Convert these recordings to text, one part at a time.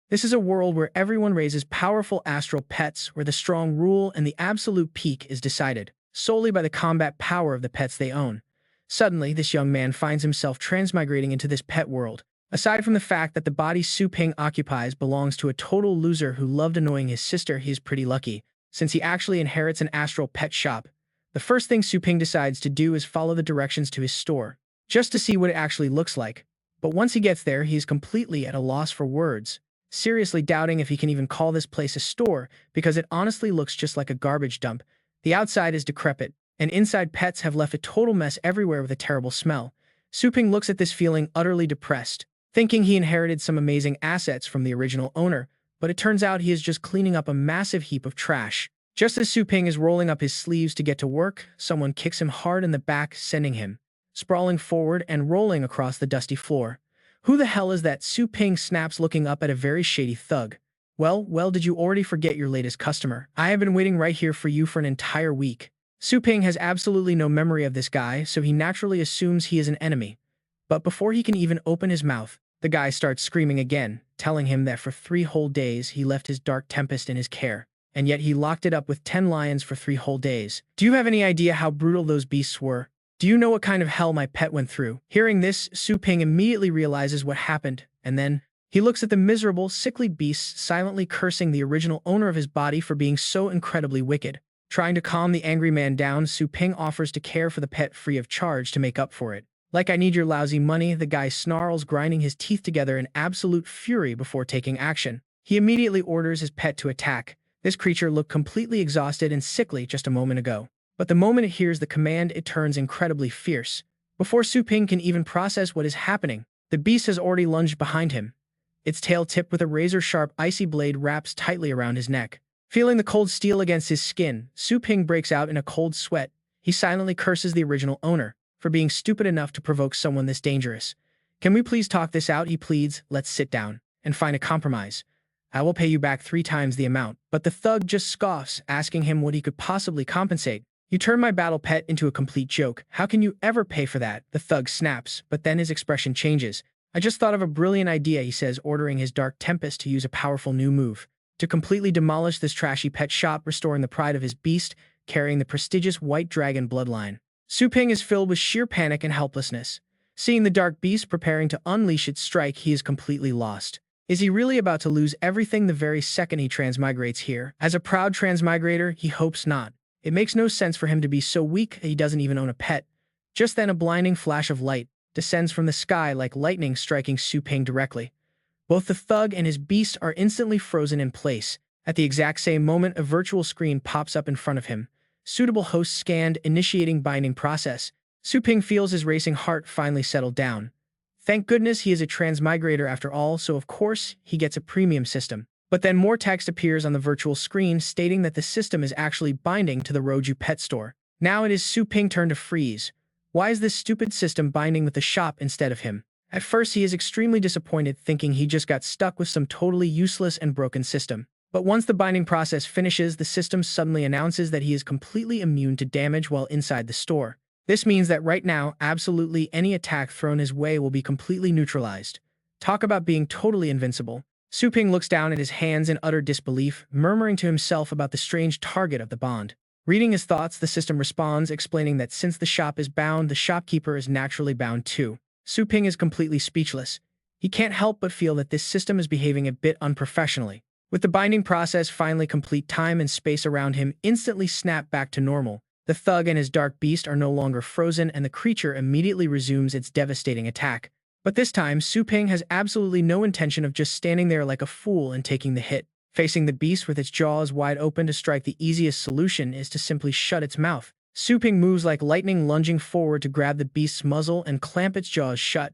This is a world where everyone raises powerful astral pets, where the strong rule and the absolute peak is decided solely by the combat power of the pets they own. Suddenly, this young man finds himself transmigrating into this pet world. Aside from the fact that the body Su Ping occupies belongs to a total loser who loved annoying his sister, he is pretty lucky, since he actually inherits an astral pet shop. The first thing Su Ping decides to do is follow the directions to his store, just to see what it actually looks like. But once he gets there, he is completely at a loss for words, seriously doubting if he can even call this place a store because it honestly looks just like a garbage dump. The outside is decrepit, and inside pets have left a total mess everywhere with a terrible smell. Su Ping looks at this feeling utterly depressed, thinking he inherited some amazing assets from the original owner, but it turns out he is just cleaning up a massive heap of trash. Just as Su Ping is rolling up his sleeves to get to work, someone kicks him hard in the back, sending him sprawling forward and rolling across the dusty floor. Who the hell is that? Su Ping snaps, looking up at a very shady thug. Well, did you already forget your latest customer? I have been waiting right here for you for an entire week. Su Ping has absolutely no memory of this guy, so he naturally assumes he is an enemy. But before he can even open his mouth, the guy starts screaming again, telling him that for 3 whole days he left his dark tempest in his care, and yet he locked it up with 10 lions for 3 whole days. Do you have any idea how brutal those beasts were? Do you know what kind of hell my pet went through? Hearing this, Su Ping immediately realizes what happened, and then he looks at the miserable, sickly beasts, silently cursing the original owner of his body for being so incredibly wicked. Trying to calm the angry man down, Su Ping offers to care for the pet free of charge to make up for it. Like, I need your lousy money, the guy snarls, grinding his teeth together in absolute fury before taking action. He immediately orders his pet to attack. This creature looked completely exhausted and sickly just a moment ago. But the moment it hears the command, it turns incredibly fierce. Before Su Ping can even process what is happening, the beast has already lunged behind him. Its tail, tipped with a razor-sharp, icy blade, wraps tightly around his neck. Feeling the cold steel against his skin, Su Ping breaks out in a cold sweat. He silently curses the original owner for being stupid enough to provoke someone this dangerous. Can we please talk this out? He pleads. Let's sit down and find a compromise. I will pay you back 3 times the amount. But the thug just scoffs, asking him what he could possibly compensate. You turned my battle pet into a complete joke. How can you ever pay for that? The thug snaps, but then his expression changes. I just thought of a brilliant idea, he says, ordering his Dark Tempest to use a powerful new move to completely demolish this trashy pet shop, restoring the pride of his beast, carrying the prestigious White Dragon bloodline. Su Ping is filled with sheer panic and helplessness. Seeing the dark beast preparing to unleash its strike, he is completely lost. Is he really about to lose everything the very second he transmigrates here? As a proud transmigrator, he hopes not. It makes no sense for him to be so weak that he doesn't even own a pet. Just then, a blinding flash of light descends from the sky like lightning, striking Su Ping directly. Both the thug and his beast are instantly frozen in place. At the exact same moment, a virtual screen pops up in front of him. Suitable host scanned, initiating binding process. Su Ping feels his racing heart finally settle down. Thank goodness he is a transmigrator after all, so of course he gets a premium system. But then more text appears on the virtual screen stating that the system is actually binding to the Roju Pet Store. Now it is Su Ping's turn to freeze. Why is this stupid system binding with the shop instead of him? At first he is extremely disappointed, thinking he just got stuck with some totally useless and broken system. But once the binding process finishes, the system suddenly announces that he is completely immune to damage while inside the store. This means that right now, absolutely any attack thrown his way will be completely neutralized. Talk about being totally invincible. Su Ping looks down at his hands in utter disbelief, murmuring to himself about the strange target of the bond. Reading his thoughts, the system responds, explaining that since the shop is bound, the shopkeeper is naturally bound too. Su Ping is completely speechless. He can't help but feel that this system is behaving a bit unprofessionally. With the binding process finally complete, time and space around him instantly snap back to normal. The thug and his dark beast are no longer frozen, and the creature immediately resumes its devastating attack. But this time, Su Ping has absolutely no intention of just standing there like a fool and taking the hit. Facing the beast with its jaws wide open to strike, the easiest solution is to simply shut its mouth. Su Ping moves like lightning, lunging forward to grab the beast's muzzle and clamp its jaws shut.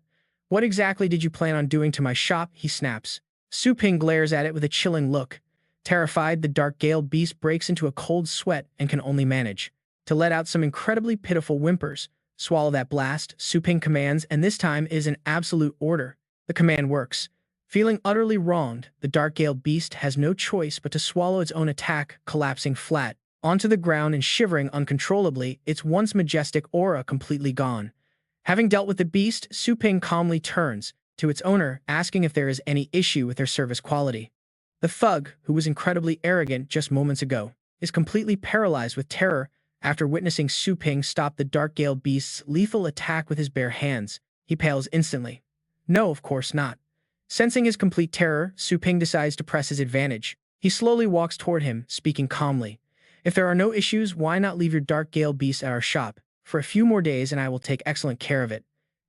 What exactly did you plan on doing to my shop? He snaps. Su Ping glares at it with a chilling look. Terrified, the dark-gale beast breaks into a cold sweat and can only manage to let out some incredibly pitiful whimpers. Swallow that blast, Su Ping commands, and this time is an absolute order. The command works. Feeling utterly wronged, the dark-gale beast has no choice but to swallow its own attack, collapsing flat onto the ground and shivering uncontrollably, its once majestic aura completely gone. Having dealt with the beast, Su Ping calmly turns to its owner, asking if there is any issue with their service quality. The thug, who was incredibly arrogant just moments ago, is completely paralyzed with terror after witnessing Su Ping stop the Dark Gale beast's lethal attack with his bare hands. He pales instantly. No, of course not. Sensing his complete terror, Su Ping decides to press his advantage. He slowly walks toward him, speaking calmly. If there are no issues, why not leave your Dark Gale beast at our shop for a few more days and I will take excellent care of it.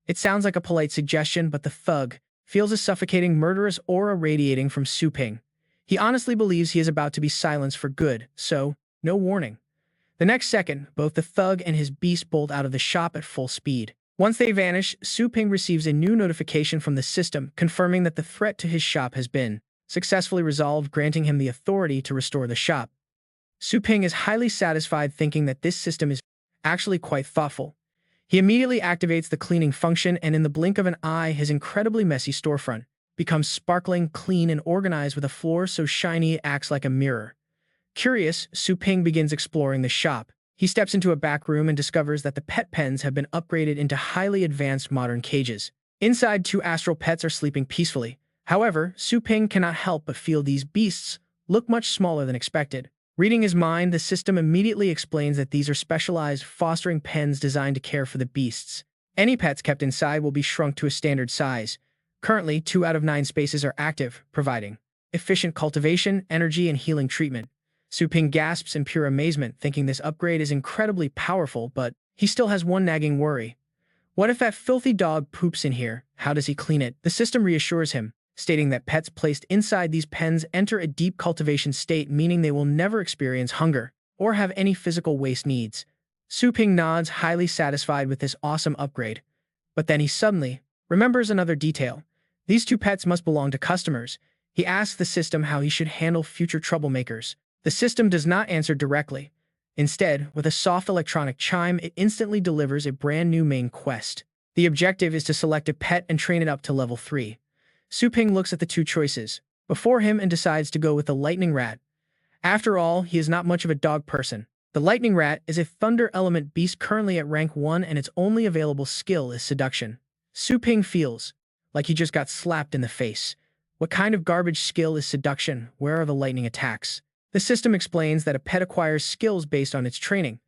It sounds like a polite suggestion, but the thug feels a suffocating, murderous aura radiating from Su Ping. He honestly believes he is about to be silenced for good, so, no warning. The next second, both the thug and his beast bolt out of the shop at full speed. Once they vanish, Su Ping receives a new notification from the system confirming that the threat to his shop has been successfully resolved, granting him the authority to restore the shop. Su Ping is highly satisfied, thinking that this system is actually quite thoughtful. He immediately activates the cleaning function, and in the blink of an eye, his incredibly messy storefront becomes sparkling, clean, and organized with a floor so shiny it acts like a mirror. Curious, Su Ping begins exploring the shop. He steps into a back room and discovers that the pet pens have been upgraded into highly advanced modern cages. Inside, two astral pets are sleeping peacefully. However, Su Ping cannot help but feel these beasts look much smaller than expected. Reading his mind, the system immediately explains that these are specialized fostering pens designed to care for the beasts. Any pets kept inside will be shrunk to a standard size. Currently, 2 out of 9 spaces are active, providing efficient cultivation, energy, and healing treatment. Su Ping gasps in pure amazement, thinking this upgrade is incredibly powerful, but he still has one nagging worry. What if that filthy dog poops in here? How does he clean it? The system reassures him, stating that pets placed inside these pens enter a deep cultivation state, meaning they will never experience hunger or have any physical waste needs. Su Ping nods, highly satisfied with this awesome upgrade. But then he suddenly remembers another detail. These 2 pets must belong to customers. He asks the system how he should handle future troublemakers. The system does not answer directly. Instead, with a soft electronic chime, it instantly delivers a brand new main quest. The objective is to select a pet and train it up to level 3. Su Ping looks at the 2 choices before him and decides to go with the lightning rat. After all, he is not much of a dog person. The lightning rat is a thunder element beast currently at rank 1, and its only available skill is seduction. Su Ping feels like he just got slapped in the face. What kind of garbage skill is seduction? Where are the lightning attacks? The system explains that a pet acquires skills based on its training.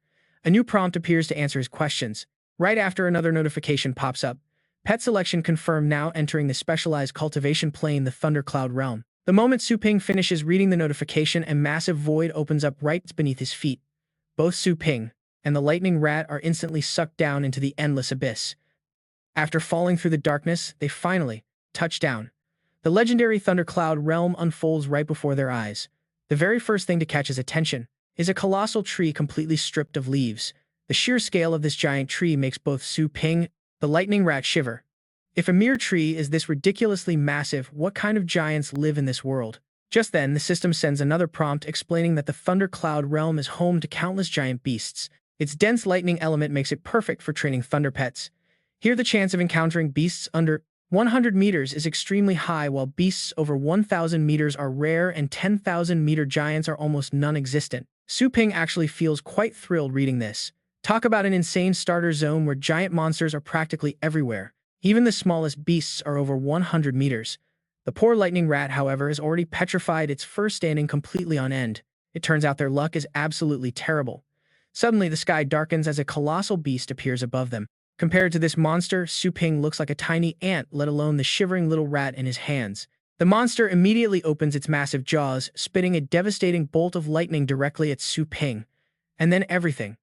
A new prompt appears to answer his questions. Right after, another notification pops up. Pet selection confirmed, now entering the specialized cultivation plane, the Thundercloud realm. The moment Su Ping finishes reading the notification, a massive void opens up right beneath his feet. Both Su Ping and the lightning rat are instantly sucked down into the endless abyss. After falling through the darkness, they finally touch down. The legendary Thundercloud realm unfolds right before their eyes. The very first thing to catch his attention is a colossal tree completely stripped of leaves. The sheer scale of this giant tree makes both Su Ping, the lightning rat, shiver. If a mere tree is this ridiculously massive, what kind of giants live in this world? Just then, the system sends another prompt explaining that the Thundercloud realm is home to countless giant beasts. Its dense lightning element makes it perfect for training thunder pets. Here, the chance of encountering beasts under 100 meters is extremely high, while beasts over 1,000 meters are rare and 10,000-meter giants are almost non-existent. Su Ping actually feels quite thrilled reading this. Talk about an insane starter zone where giant monsters are practically everywhere. Even the smallest beasts are over 100 meters. The poor lightning rat, however, is already petrified, its fur standing completely on end. It turns out their luck is absolutely terrible. Suddenly, the sky darkens as a colossal beast appears above them. Compared to this monster, Su Ping looks like a tiny ant, let alone the shivering little rat in his hands. The monster immediately opens its massive jaws, spitting a devastating bolt of lightning directly at Su Ping. And then everything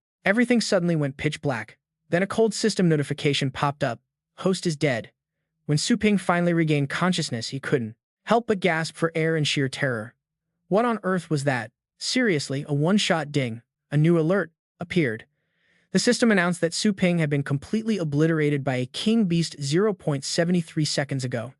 suddenly went pitch black. Then a cold system notification popped up. Host is dead. When Su Ping finally regained consciousness, he couldn't help but gasp for air in sheer terror. What on earth was that? Seriously, a one-shot ding. A new alert appeared. The system announced that Su Ping had been completely obliterated by a king beast 0.73 seconds ago,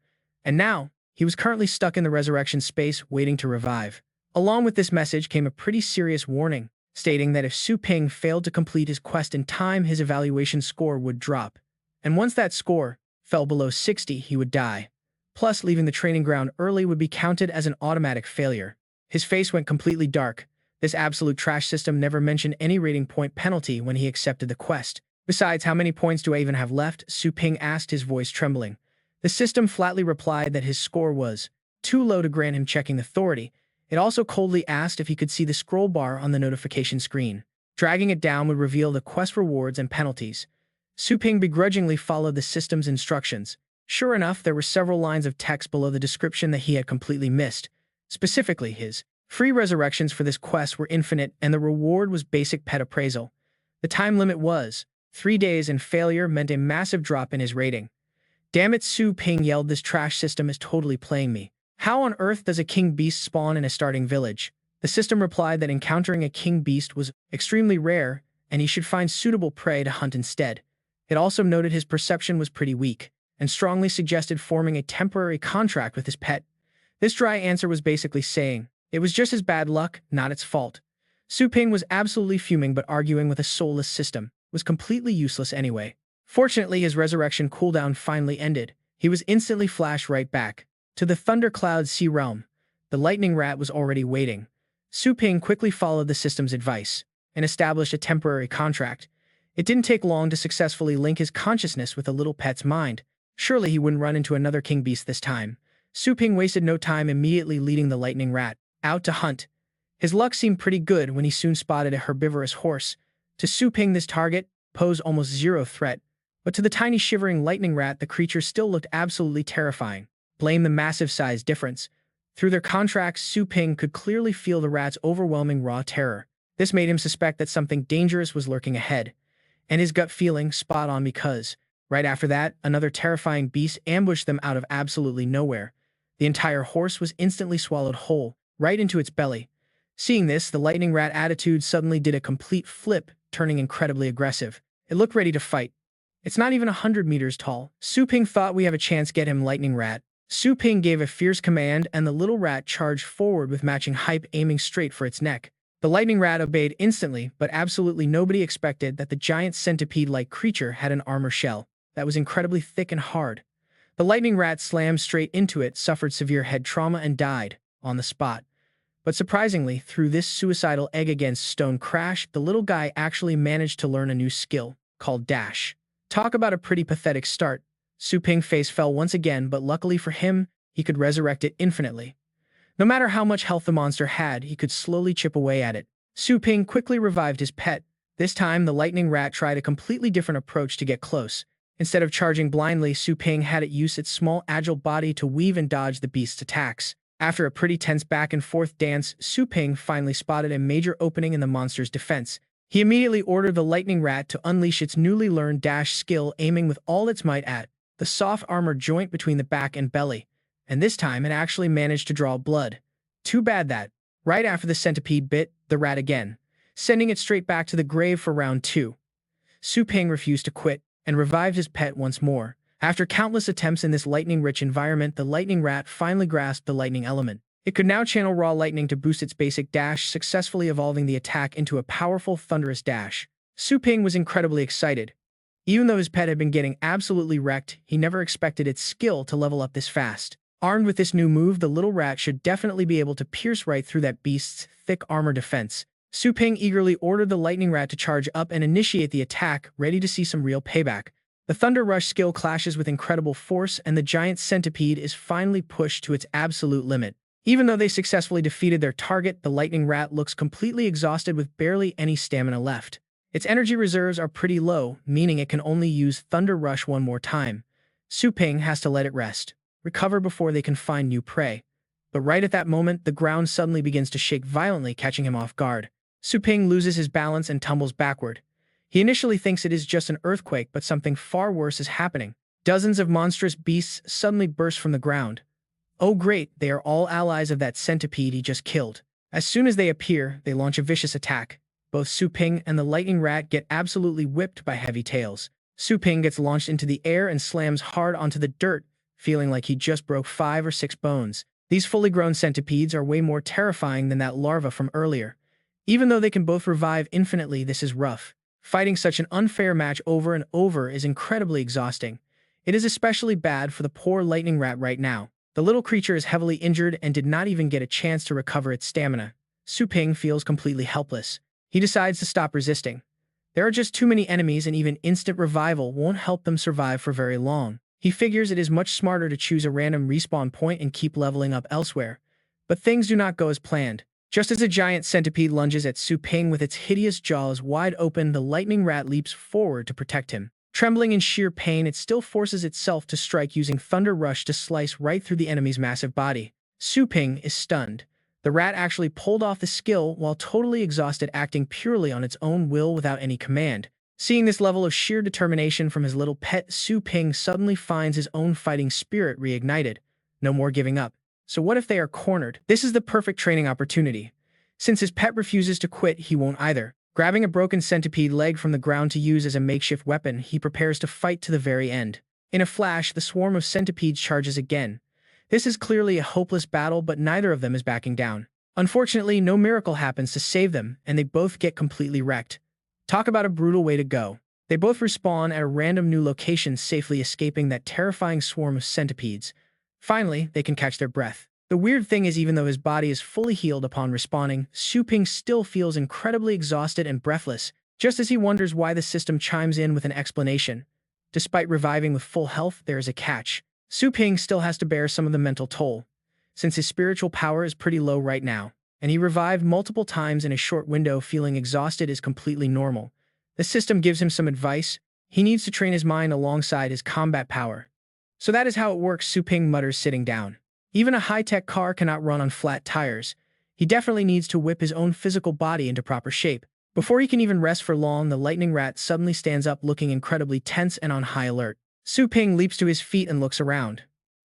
and now he was currently stuck in the resurrection space waiting to revive. Along with this message came a pretty serious warning, stating that if Su Ping failed to complete his quest in time, his evaluation score would drop, and once that score fell below 60, he would die. Plus, leaving the training ground early would be counted as an automatic failure. His face went completely dark. This absolute trash system never mentioned any rating point penalty when he accepted the quest. Besides, how many points do I even have left? Su Ping asked, his voice trembling. The system flatly replied that his score was too low to grant him checking authority. It also coldly asked if he could see the scroll bar on the notification screen. Dragging it down would reveal the quest rewards and penalties. Su Ping begrudgingly followed the system's instructions. Sure enough, there were several lines of text below the description that he had completely missed. Specifically, his free resurrections for this quest were infinite, and the reward was basic pet appraisal. The time limit was 3 days, and failure meant a massive drop in his rating. Damn it, Su Ping yelled, this trash system is totally playing me. How on earth does a king beast spawn in a starting village? The system replied that encountering a king beast was extremely rare, and he should find suitable prey to hunt instead. It also noted his perception was pretty weak, and strongly suggested forming a temporary contract with his pet. This dry answer was basically saying, it was just his bad luck, not its fault. Su Ping was absolutely fuming, but arguing with a soulless system was completely useless anyway. Fortunately, his resurrection cooldown finally ended. He was instantly flashed right back to the Thundercloud Sea Realm. The lightning rat was already waiting. Su Ping quickly followed the system's advice and established a temporary contract. It didn't take long to successfully link his consciousness with the little pet's mind. Surely he wouldn't run into another king beast this time. Su Ping wasted no time, immediately leading the lightning rat out to hunt. His luck seemed pretty good when he soon spotted a herbivorous horse. To Su Ping, this target posed almost zero threat, but to the tiny shivering lightning rat, the creature still looked absolutely terrifying. Blame the massive size difference. Through their contracts, Su Ping could clearly feel the rat's overwhelming raw terror. This made him suspect that something dangerous was lurking ahead, and his gut feeling spot on, because right after that, another terrifying beast ambushed them out of absolutely nowhere. The entire horse was instantly swallowed whole, right into its belly. Seeing this, the lightning rat attitude suddenly did a complete flip, turning incredibly aggressive. It looked ready to fight. It's not even 100 meters tall. Su Ping thought, we have a chance, get him, lightning rat. Su Ping gave a fierce command, and the little rat charged forward with matching hype, aiming straight for its neck. The lightning rat obeyed instantly, but absolutely nobody expected that the giant centipede-like creature had an armor shell that was incredibly thick and hard. The lightning rat slammed straight into it, suffered severe head trauma, and died on the spot. But surprisingly, through this suicidal egg against stone crash, the little guy actually managed to learn a new skill called dash. Talk about a pretty pathetic start. Su Ping's face fell once again, but luckily for him, he could resurrect it infinitely. No matter how much health the monster had, he could slowly chip away at it. Su Ping quickly revived his pet. This time, the lightning rat tried a completely different approach to get close. Instead of charging blindly, Su Ping had it use its small, agile body to weave and dodge the beast's attacks. After a pretty tense back-and-forth dance, Su Ping finally spotted a major opening in the monster's defense. He immediately ordered the lightning rat to unleash its newly learned dash skill, aiming with all its might at the soft armor joint between the back and belly. And this time, it actually managed to draw blood. Too bad that, right after the centipede bit the rat again, sending it straight back to the grave for round 2. Su Ping refused to quit and revived his pet once more. After countless attempts in this lightning-rich environment, the lightning rat finally grasped the lightning element. It could now channel raw lightning to boost its basic dash, successfully evolving the attack into a powerful, thunderous dash. Su Ping was incredibly excited. Even though his pet had been getting absolutely wrecked, he never expected its skill to level up this fast. Armed with this new move, the little rat should definitely be able to pierce right through that beast's thick armor defense. Su Ping eagerly ordered the lightning rat to charge up and initiate the attack, ready to see some real payback. The Thunder Rush skill clashes with incredible force, and the giant centipede is finally pushed to its absolute limit. Even though they successfully defeated their target, the lightning rat looks completely exhausted with barely any stamina left. Its energy reserves are pretty low, meaning it can only use Thunder Rush one more time. Su Ping has to let it rest, recover before they can find new prey. But right at that moment, the ground suddenly begins to shake violently, catching him off guard. Su Ping loses his balance and tumbles backward. He initially thinks it is just an earthquake, but something far worse is happening. Dozens of monstrous beasts suddenly burst from the ground. Oh great, they are all allies of that centipede he just killed. As soon as they appear, they launch a vicious attack. Both Su Ping and the lightning rat get absolutely whipped by heavy tails. Su Ping gets launched into the air and slams hard onto the dirt, feeling like he just broke 5 or 6 bones. These fully grown centipedes are way more terrifying than that larva from earlier. Even though they can both revive infinitely, this is rough. Fighting such an unfair match over and over is incredibly exhausting. It is especially bad for the poor lightning rat right now. The little creature is heavily injured and did not even get a chance to recover its stamina. Su Ping feels completely helpless. He decides to stop resisting. There are just too many enemies, and even instant revival won't help them survive for very long. He figures it is much smarter to choose a random respawn point and keep leveling up elsewhere. But things do not go as planned. Just as a giant centipede lunges at Su Ping with its hideous jaws wide open, the lightning rat leaps forward to protect him. Trembling in sheer pain, it still forces itself to strike using Thunder Rush to slice right through the enemy's massive body. Su Ping is stunned. The rat actually pulled off the skill while totally exhausted, acting purely on its own will without any command. Seeing this level of sheer determination from his little pet, Su Ping suddenly finds his own fighting spirit reignited. No more giving up. So what if they are cornered? This is the perfect training opportunity. Since his pet refuses to quit, he won't either. Grabbing a broken centipede leg from the ground to use as a makeshift weapon, he prepares to fight to the very end. In a flash, the swarm of centipedes charges again. This is clearly a hopeless battle, but neither of them is backing down. Unfortunately, no miracle happens to save them, and they both get completely wrecked. Talk about a brutal way to go. They both respawn at a random new location, safely escaping that terrifying swarm of centipedes. Finally, they can catch their breath. The weird thing is, even though his body is fully healed upon respawning, Su Ping still feels incredibly exhausted and breathless, just as he wonders why the system chimes in with an explanation. Despite reviving with full health, there is a catch. Su Ping still has to bear some of the mental toll, since his spiritual power is pretty low right now, and he revived multiple times in a short window. Feeling exhausted is completely normal. The system gives him some advice. He needs to train his mind alongside his combat power. So that is how it works, Su Ping mutters, sitting down. Even a high-tech car cannot run on flat tires. He definitely needs to whip his own physical body into proper shape. Before he can even rest for long, the lightning rat suddenly stands up, looking incredibly tense and on high alert. Su Ping leaps to his feet and looks around.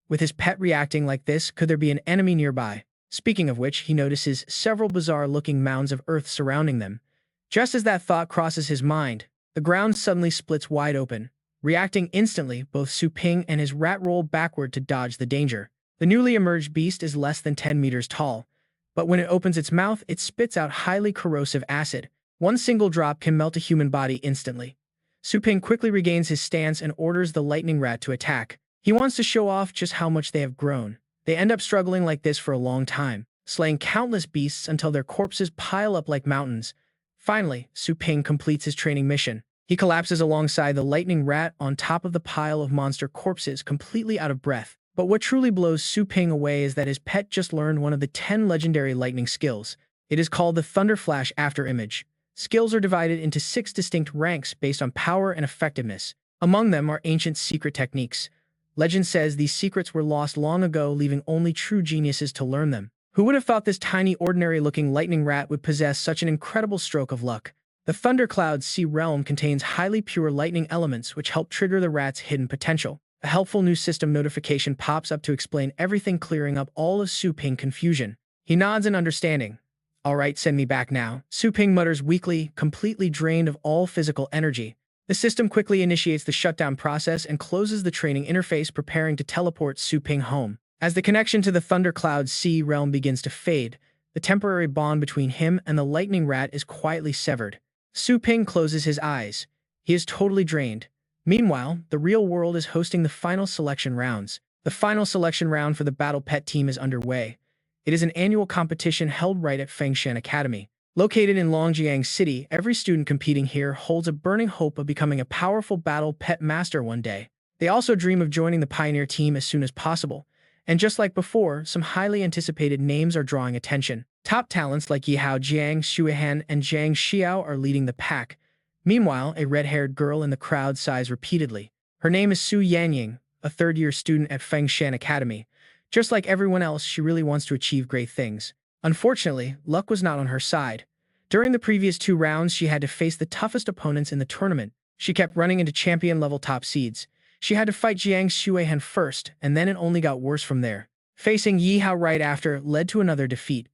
With his pet reacting like this, could there be an enemy nearby? Speaking of which, he notices several bizarre-looking mounds of earth surrounding them. Just as that thought crosses his mind, the ground suddenly splits wide open. Reacting instantly, both Su Ping and his rat roll backward to dodge the danger. The newly emerged beast is less than 10 meters tall, but when it opens its mouth, it spits out highly corrosive acid. One single drop can melt a human body instantly. Su Ping quickly regains his stance and orders the lightning rat to attack. He wants to show off just how much they have grown. They end up struggling like this for a long time, slaying countless beasts until their corpses pile up like mountains. Finally, Su Ping completes his training mission. He collapses alongside the lightning rat on top of the pile of monster corpses, completely out of breath. But what truly blows Su Ping away is that his pet just learned one of the 10 legendary lightning skills. It is called the Thunder Flash Afterimage. Skills are divided into 6 distinct ranks based on power and effectiveness. Among them are ancient secret techniques. Legend says these secrets were lost long ago, leaving only true geniuses to learn them. Who would have thought this tiny, ordinary-looking lightning rat would possess such an incredible stroke of luck? The Thundercloud Sea realm contains highly pure lightning elements which help trigger the rat's hidden potential. A helpful new system notification pops up to explain everything, clearing up all of Su Ping's confusion. He nods in understanding. All right, send me back now, Su Ping mutters weakly, completely drained of all physical energy. The system quickly initiates the shutdown process and closes the training interface, preparing to teleport Su Ping home. As the connection to the Thundercloud Sea realm begins to fade, the temporary bond between him and the lightning rat is quietly severed. Su Ping closes his eyes. He is totally drained. Meanwhile, the real world is hosting the final selection rounds. The final selection round for the Battle Pet team is underway. It is an annual competition held right at Fengshan Academy. Located in Longjiang City, every student competing here holds a burning hope of becoming a powerful Battle Pet master one day. They also dream of joining the Pioneer team as soon as possible. And just like before, some highly anticipated names are drawing attention. Top talents like Yihao Jiang, Xuehan, and Zhang Xiao are leading the pack. Meanwhile, a red-haired girl in the crowd sighs repeatedly. Her name is Su Yanying, a third-year student at Fengshan Academy. Just like everyone else, she really wants to achieve great things. Unfortunately, luck was not on her side. During the previous 2 rounds, she had to face the toughest opponents in the tournament. She kept running into champion-level top seeds. She had to fight Jiang Xuehan first, and then it only got worse from there. Facing Yihao right after led to another defeat.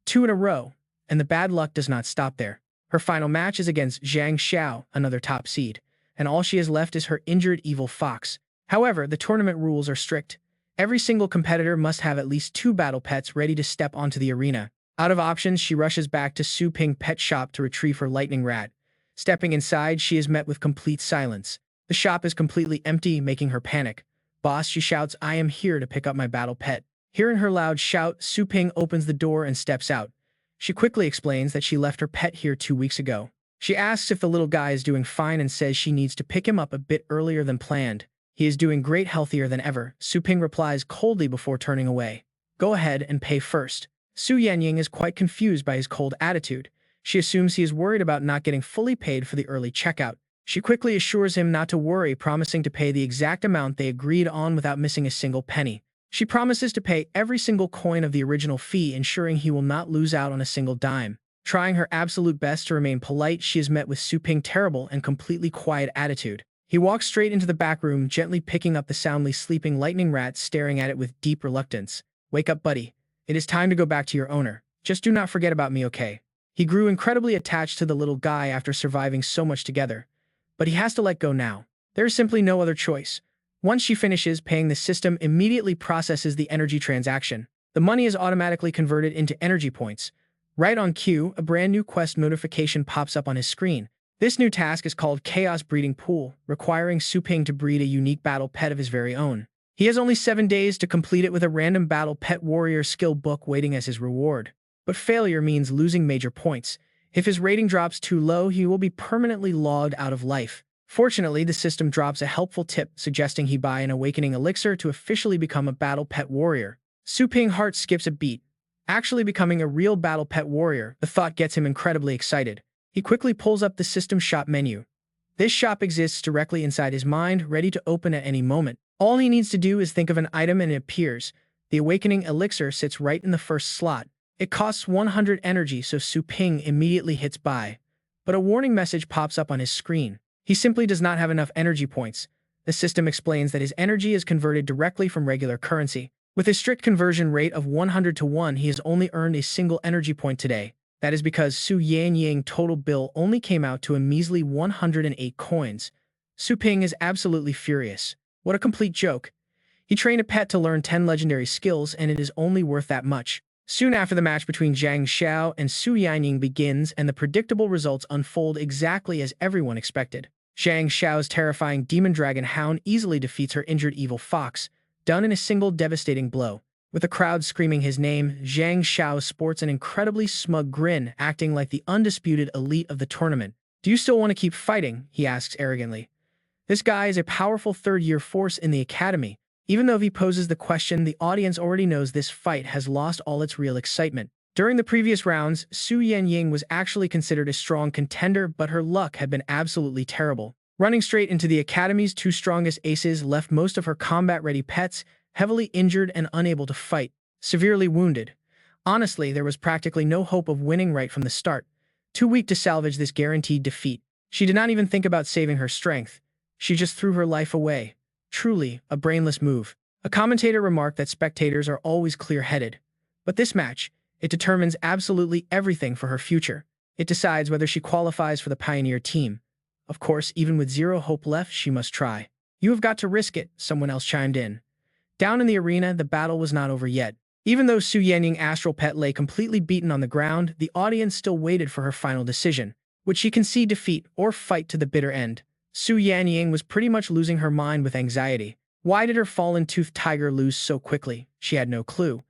2 in a row, and the bad luck does not stop there. Her final match is against Zhang Xiao, another top seed, and all she has left is her injured evil fox. However, the tournament rules are strict. Every single competitor must have at least 2 battle pets ready to step onto the arena. Out of options, she rushes back to Su Ping Pet Shop to retrieve her lightning rat. Stepping inside, she is met with complete silence. The shop is completely empty, making her panic. Boss, she shouts, I am here to pick up my battle pet. Hearing her loud shout, Su Ping opens the door and steps out. She quickly explains that she left her pet here 2 weeks ago. She asks if the little guy is doing fine and says she needs to pick him up a bit earlier than planned. He is doing great, healthier than ever, Su Ping replies coldly before turning away. Go ahead and pay first. Su Yannying is quite confused by his cold attitude. She assumes he is worried about not getting fully paid for the early checkout. She quickly assures him not to worry, promising to pay the exact amount they agreed on without missing a single penny. She promises to pay every single coin of the original fee, ensuring he will not lose out on a single dime. Trying her absolute best to remain polite, she is met with Su Ping's terrible and completely quiet attitude. He walks straight into the back room, gently picking up the soundly sleeping lightning rat, staring at it with deep reluctance. Wake up, buddy. It is time to go back to your owner. Just do not forget about me, okay? He grew incredibly attached to the little guy after surviving so much together. But he has to let go now. There is simply no other choice. Once she finishes paying, the system immediately processes the energy transaction. The money is automatically converted into energy points. Right on cue, a brand new quest notification pops up on his screen. This new task is called Chaos Breeding Pool, requiring Su Ping to breed a unique battle pet of his very own. He has only 7 days to complete it, with a random battle pet warrior skill book waiting as his reward. But failure means losing major points. If his rating drops too low, he will be permanently logged out of life. Fortunately, the system drops a helpful tip suggesting he buy an awakening elixir to officially become a battle pet warrior. Su Ping's heart skips a beat. Actually becoming a real battle pet warrior, the thought gets him incredibly excited. He quickly pulls up the system shop menu. This shop exists directly inside his mind, ready to open at any moment. All he needs to do is think of an item and it appears. The awakening elixir sits right in the first slot. It costs 100 energy, so Su Ping immediately hits buy. But a warning message pops up on his screen. He simply does not have enough energy points. The system explains that his energy is converted directly from regular currency. With a strict conversion rate of 100 to 1, he has only earned a single energy point today. That is because Su Yanying's total bill only came out to a measly 108 coins. Su Ping is absolutely furious. What a complete joke. He trained a pet to learn 10 legendary skills, and it is only worth that much. Soon after, the match between Zhang Xiao and Su Yannying begins, and the predictable results unfold exactly as everyone expected. Zhang Xiao's terrifying demon dragon hound easily defeats her injured evil fox, done in a single devastating blow. With the crowd screaming his name, Zhang Xiao sports an incredibly smug grin, acting like the undisputed elite of the tournament. Do you still want to keep fighting? He asks arrogantly. This guy is a powerful third-year force in the academy. Even though he poses the question, the audience already knows this fight has lost all its real excitement. During the previous rounds, Su Yannying was actually considered a strong contender, but her luck had been absolutely terrible. Running straight into the academy's 2 strongest aces left most of her combat-ready pets heavily injured and unable to fight, severely wounded. Honestly, there was practically no hope of winning right from the start. Too weak to salvage this guaranteed defeat. She did not even think about saving her strength. She just threw her life away. Truly, a brainless move. A commentator remarked that spectators are always clear-headed. But this match, it determines absolutely everything for her future. It decides whether she qualifies for the Pioneer team. Of course, even with zero hope left, she must try. You have got to risk it, someone else chimed in. Down in the arena, the battle was not over yet. Even though Su Yanying's astral pet lay completely beaten on the ground, the audience still waited for her final decision. Would she concede defeat or fight to the bitter end? Su Yannying was pretty much losing her mind with anxiety. Why did her fallen-toothed tiger lose so quickly? She had no clue.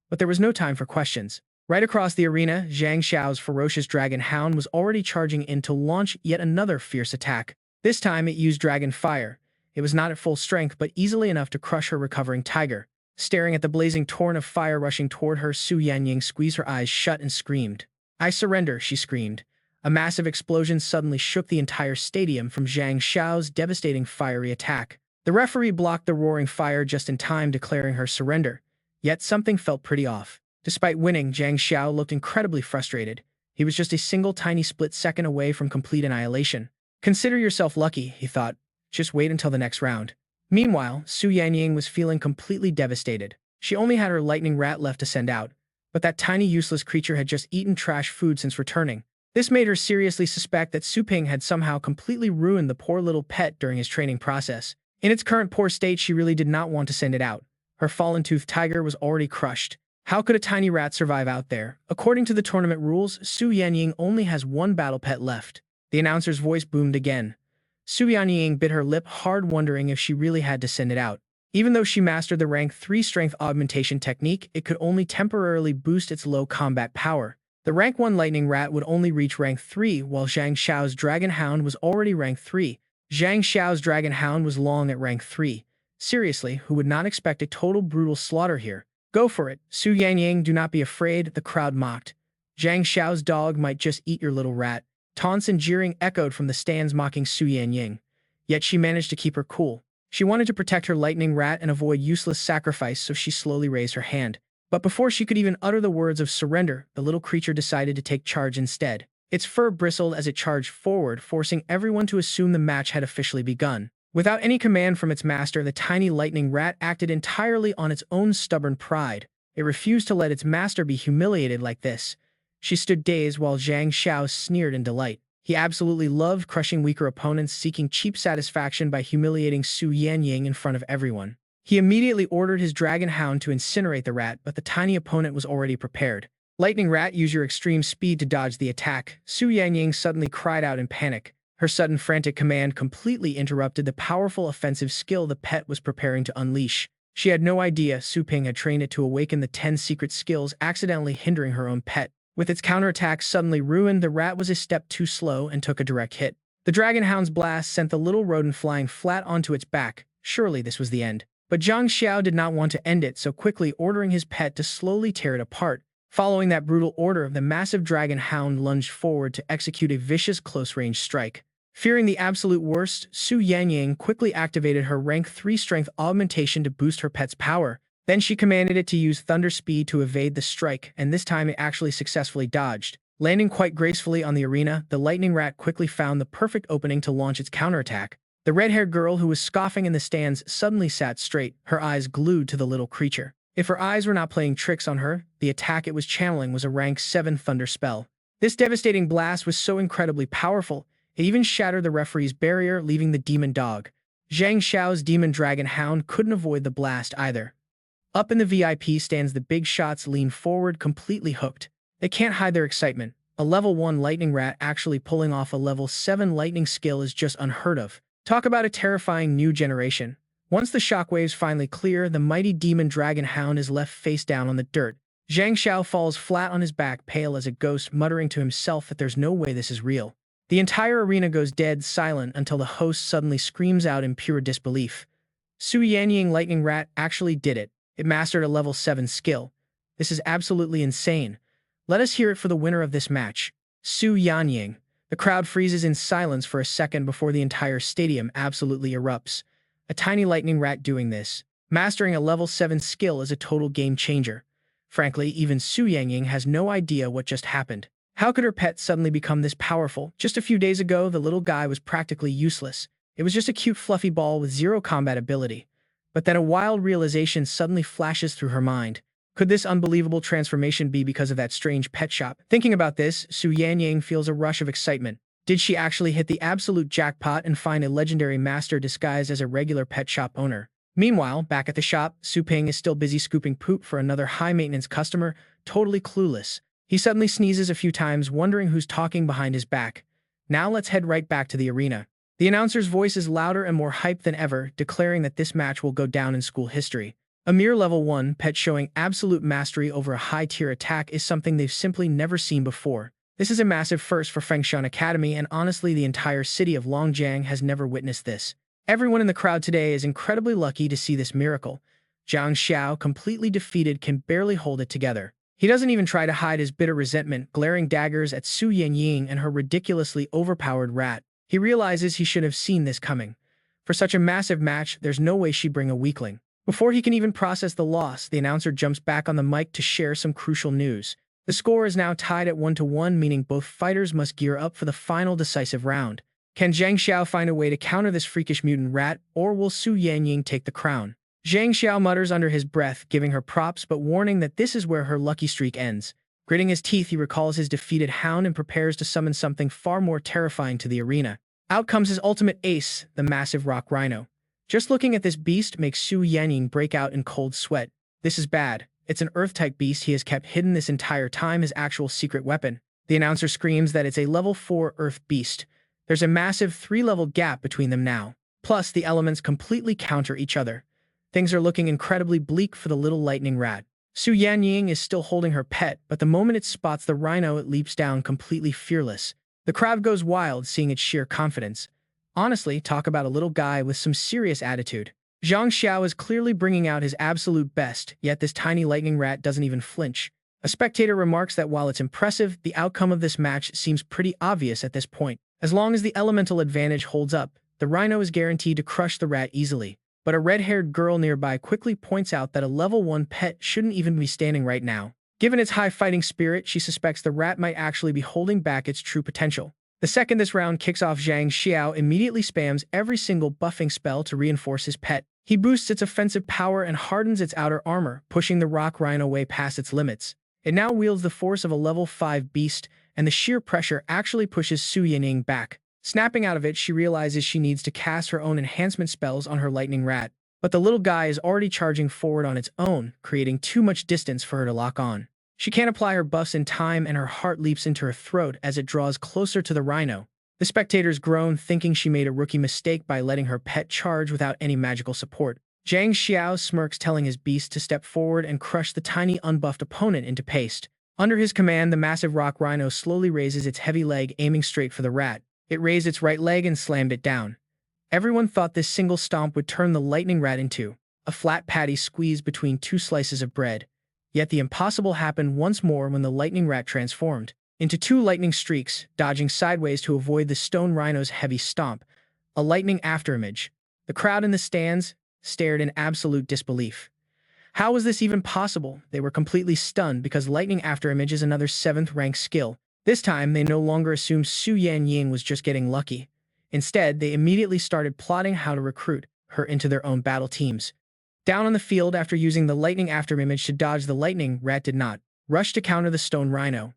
But there was no time for questions. Right across the arena, Zhang Xiao's ferocious dragon hound was already charging in to launch yet another fierce attack. This time it used dragon fire. It was not at full strength, but easily enough to crush her recovering tiger. Staring at the blazing torrent of fire rushing toward her, Su Yannying squeezed her eyes shut and screamed. I surrender, she screamed. A massive explosion suddenly shook the entire stadium from Zhang Xiao's devastating fiery attack. The referee blocked the roaring fire just in time, declaring her surrender. Yet something felt pretty off. Despite winning, Zhang Xiao looked incredibly frustrated. He was just a single tiny split second away from complete annihilation. Consider yourself lucky, he thought. Just wait until the next round. Meanwhile, Su Yannying was feeling completely devastated. She only had her lightning rat left to send out, but that tiny useless creature had just eaten trash food since returning. This made her seriously suspect that Su Ping had somehow completely ruined the poor little pet during his training process. In its current poor state, she really did not want to send it out. Her fallen-toothed tiger was already crushed. How could a tiny rat survive out there? According to the tournament rules, Su Yannying only has 1 battle pet left. The announcer's voice boomed again. Su Yannying bit her lip hard, wondering if she really had to send it out. Even though she mastered the rank 3 strength augmentation technique, it could only temporarily boost its low combat power. The rank 1 lightning rat would only reach rank 3, while Zhang Xiao's dragon hound was already rank 3. Zhang Xiao's dragon hound was long at rank 3. Seriously, who would not expect a total brutal slaughter here? Go for it, Su Yangying, do not be afraid, the crowd mocked. Zhang Xiao's dog might just eat your little rat. Taunts and jeering echoed from the stands mocking Su Yangying. Yet she managed to keep her cool. She wanted to protect her lightning rat and avoid useless sacrifice, so she slowly raised her hand. But before she could even utter the words of surrender, the little creature decided to take charge instead. Its fur bristled as it charged forward, forcing everyone to assume the match had officially begun. Without any command from its master, the tiny lightning rat acted entirely on its own stubborn pride. It refused to let its master be humiliated like this. She stood dazed while Zhang Xiao sneered in delight. He absolutely loved crushing weaker opponents, seeking cheap satisfaction by humiliating Su Yangying in front of everyone. He immediately ordered his dragon hound to incinerate the rat, but the tiny opponent was already prepared. Lightning rat, use your extreme speed to dodge the attack. Su Yangying suddenly cried out in panic. Her sudden frantic command completely interrupted the powerful offensive skill the pet was preparing to unleash. She had no idea Su Ping had trained it to awaken the 10 secret skills, accidentally hindering her own pet. With its counterattack suddenly ruined, the rat was a step too slow and took a direct hit. The dragon hound's blast sent the little rodent flying flat onto its back. Surely this was the end. But Zhang Xiao did not want to end it so quickly, ordering his pet to slowly tear it apart. Following that brutal order, the massive dragon hound lunged forward to execute a vicious close-range strike. Fearing the absolute worst, Su Yangying quickly activated her rank 3 strength augmentation to boost her pet's power. Then she commanded it to use thunder speed to evade the strike, and this time it actually successfully dodged. Landing quite gracefully on the arena, the lightning rat quickly found the perfect opening to launch its counterattack. The red-haired girl who was scoffing in the stands suddenly sat straight, her eyes glued to the little creature. If her eyes were not playing tricks on her, the attack it was channeling was a rank 7 thunder spell. This devastating blast was so incredibly powerful, it even shattered the referee's barrier, leaving the demon dog. Zhang Xiao's demon dragon hound couldn't avoid the blast either. Up in the VIP stands, the big shots lean forward, completely hooked. They can't hide their excitement. A level 1 lightning rat actually pulling off a level 7 lightning skill is just unheard of. Talk about a terrifying new generation. Once the shockwaves finally clear, the mighty demon dragon hound is left face down on the dirt. Zhang Xiao falls flat on his back, pale as a ghost, muttering to himself that there's no way this is real. The entire arena goes dead silent until the host suddenly screams out in pure disbelief. Su Yangying lightning rat actually did it. It mastered a level 7 skill. This is absolutely insane. Let us hear it for the winner of this match, Su Yangying. The crowd freezes in silence for a second before the entire stadium absolutely erupts. A tiny lightning rat doing this. Mastering a level 7 skill is a total game changer. Frankly, even Su Yangying has no idea what just happened. How could her pet suddenly become this powerful? Just a few days ago, the little guy was practically useless. It was just a cute fluffy ball with zero combat ability. But then a wild realization suddenly flashes through her mind. Could this unbelievable transformation be because of that strange pet shop? Thinking about this, Su Yangying feels a rush of excitement. Did she actually hit the absolute jackpot and find a legendary master disguised as a regular pet shop owner? Meanwhile, back at the shop, Su Ping is still busy scooping poop for another high-maintenance customer, totally clueless. He suddenly sneezes a few times, wondering who's talking behind his back. Now let's head right back to the arena. The announcer's voice is louder and more hyped than ever, declaring that this match will go down in school history. A mere level 1 pet showing absolute mastery over a high-tier attack is something they've simply never seen before. This is a massive first for Fengshan Academy, and honestly the entire city of Longjiang has never witnessed this. Everyone in the crowd today is incredibly lucky to see this miracle. Zhang Xiao, completely defeated, can barely hold it together. He doesn't even try to hide his bitter resentment, glaring daggers at Su Yangying and her ridiculously overpowered rat. He realizes he should have seen this coming. For such a massive match, there's no way she'd bring a weakling. Before he can even process the loss, the announcer jumps back on the mic to share some crucial news. The score is now tied at 1-1, meaning both fighters must gear up for the final decisive round. Can Zhang Xiao find a way to counter this freakish mutant rat, or will Su Yangying take the crown? Zhang Xiao mutters under his breath, giving her props but warning that this is where her lucky streak ends. Gritting his teeth, he recalls his defeated hound and prepares to summon something far more terrifying to the arena. Out comes his ultimate ace, the massive rock rhino. Just looking at this beast makes Su Yangying break out in cold sweat. This is bad. It's an Earth-type beast he has kept hidden this entire time, his actual secret weapon. The announcer screams that it's a level 4 Earth beast. There's a massive 3-level gap between them now. Plus, the elements completely counter each other. Things are looking incredibly bleak for the little lightning rat. Su Yangying is still holding her pet, but the moment it spots the rhino, it leaps down completely fearless. The crowd goes wild, seeing its sheer confidence. Honestly, talk about a little guy with some serious attitude. Zhang Xiao is clearly bringing out his absolute best, yet this tiny lightning rat doesn't even flinch. A spectator remarks that while it's impressive, the outcome of this match seems pretty obvious at this point. As long as the elemental advantage holds up, the rhino is guaranteed to crush the rat easily. But a red-haired girl nearby quickly points out that a level 1 pet shouldn't even be standing right now. Given its high fighting spirit, she suspects the rat might actually be holding back its true potential. The second this round kicks off, Zhang Xiao immediately spams every single buffing spell to reinforce his pet. He boosts its offensive power and hardens its outer armor, pushing the rock rhino way past its limits. It now wields the force of a level 5 beast, and the sheer pressure actually pushes Su Yanning back. Snapping out of it, she realizes she needs to cast her own enhancement spells on her lightning rat. But the little guy is already charging forward on its own, creating too much distance for her to lock on. She can't apply her buffs in time, and her heart leaps into her throat as it draws closer to the rhino. The spectators groan, thinking she made a rookie mistake by letting her pet charge without any magical support. Zhang Xiao smirks, telling his beast to step forward and crush the tiny unbuffed opponent into paste. Under his command, the massive rock rhino slowly raises its heavy leg, aiming straight for the rat. It raised its right leg and slammed it down. Everyone thought this single stomp would turn the lightning rat into a flat patty squeezed between two slices of bread. Yet the impossible happened once more when the lightning rat transformed into two lightning streaks, dodging sideways to avoid the stone rhino's heavy stomp. A lightning afterimage. The crowd in the stands stared in absolute disbelief. How was this even possible? They were completely stunned because lightning afterimage is another 7th rank skill. This time, they no longer assumed Su Yanning was just getting lucky. Instead, they immediately started plotting how to recruit her into their own battle teams. Down on the field, after using the lightning afterimage to dodge the lightning, rat did not rush to counter the stone rhino.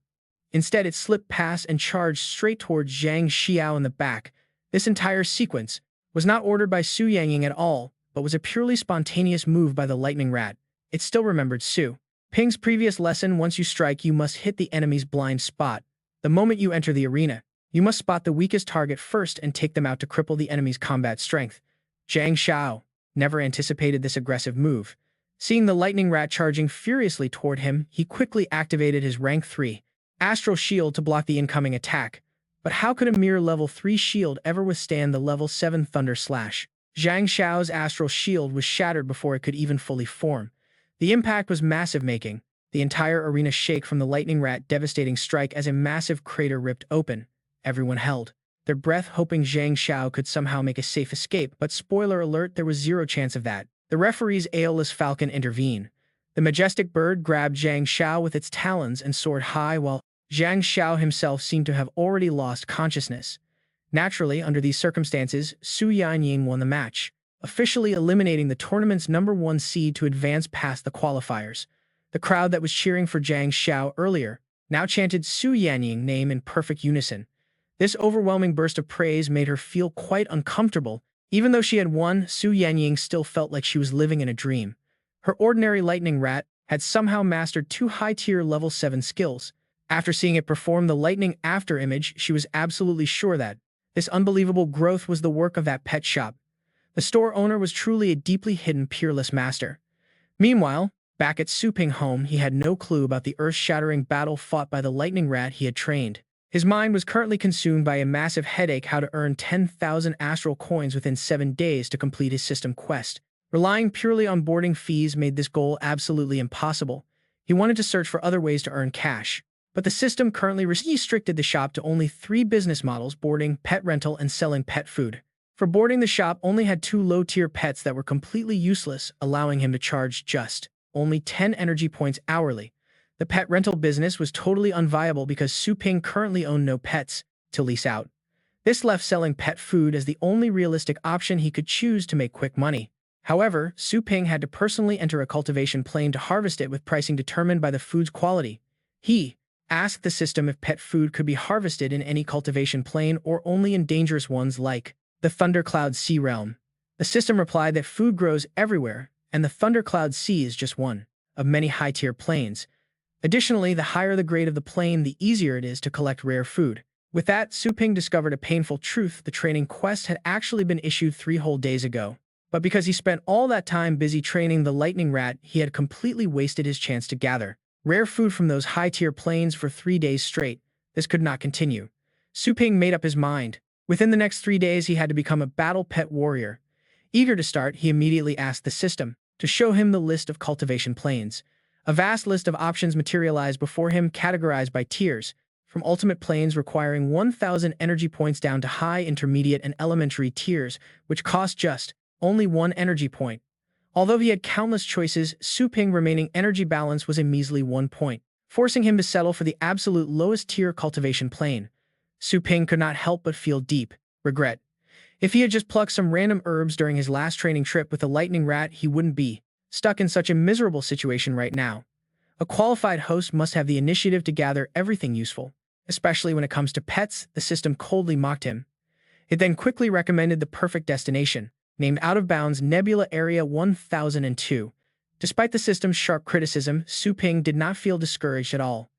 Instead, it slipped past and charged straight towards Zhang Xiao in the back. This entire sequence was not ordered by Su Yanning at all, but was a purely spontaneous move by the lightning rat. It still remembered Su Ping's previous lesson: once you strike, you must hit the enemy's blind spot. The moment you enter the arena, you must spot the weakest target first and take them out to cripple the enemy's combat strength. Zhang Xiao never anticipated this aggressive move. Seeing the lightning rat charging furiously toward him, he quickly activated his rank 3 Astral Shield to block the incoming attack. But how could a mere level 3 shield ever withstand the level 7 Thunder Slash? Zhang Xiao's Astral Shield was shattered before it could even fully form. The impact was massive, making the entire arena shake from the lightning rat's devastating strike as a massive crater ripped open. Everyone held their breath, hoping Zhang Xiao could somehow make a safe escape, but spoiler alert, there was zero chance of that. The referee's airless falcon intervened. The majestic bird grabbed Zhang Xiao with its talons and soared high, while Zhang Xiao himself seemed to have already lost consciousness. Naturally, under these circumstances, Su Yanning won the match, officially eliminating the tournament's #1 seed to advance past the qualifiers. The crowd that was cheering for Zhang Xiao earlier now chanted Su Yanning's name in perfect unison. This overwhelming burst of praise made her feel quite uncomfortable. Even though she had won, Su Yanning still felt like she was living in a dream. Her ordinary lightning rat had somehow mastered 2 high-tier level 7 skills. After seeing it perform the lightning afterimage, she was absolutely sure that this unbelievable growth was the work of that pet shop. The store owner was truly a deeply hidden, peerless master. Meanwhile, back at Su Ping home, he had no clue about the earth-shattering battle fought by the lightning rat he had trained. His mind was currently consumed by a massive headache: how to earn 10,000 astral coins within 7 days to complete his system quest. Relying purely on boarding fees made this goal absolutely impossible. He wanted to search for other ways to earn cash. But the system currently restricted the shop to only 3 business models: boarding, pet rental, and selling pet food. For boarding, the shop only had 2 low-tier pets that were completely useless, allowing him to charge just only 10 energy points hourly. The pet rental business was totally unviable because Su Ping currently owned no pets to lease out. This left selling pet food as the only realistic option he could choose to make quick money. However, Su Ping had to personally enter a cultivation plane to harvest it, with pricing determined by the food's quality. He asked the system if pet food could be harvested in any cultivation plane or only in dangerous ones like the Thundercloud Sea realm. The system replied that food grows everywhere, and the Thundercloud Sea is just one of many high-tier planes. Additionally, the higher the grade of the plane, the easier it is to collect rare food. With that, Su Ping discovered a painful truth: the training quest had actually been issued 3 whole days ago. But because he spent all that time busy training the lightning rat, he had completely wasted his chance to gather rare food from those high-tier planes for 3 days straight. This could not continue. Su Ping made up his mind. Within the next 3 days, he had to become a battle pet warrior. Eager to start, he immediately asked the system to show him the list of cultivation planes. A vast list of options materialized before him, categorized by tiers, from ultimate planes requiring 1,000 energy points down to high, intermediate, and elementary tiers, which cost just only 1 energy point. Although he had countless choices, Su Ping's remaining energy balance was a measly 1 point, forcing him to settle for the absolute lowest tier cultivation plane. Su Ping could not help but feel deep regret. If he had just plucked some random herbs during his last training trip with the lightning rat, he wouldn't be stuck in such a miserable situation right now. A qualified host must have the initiative to gather everything useful, especially when it comes to pets. The system coldly mocked him. It then quickly recommended the perfect destination, named Out of Bounds Nebula Area 1002. Despite the system's sharp criticism, Su Ping did not feel discouraged at all.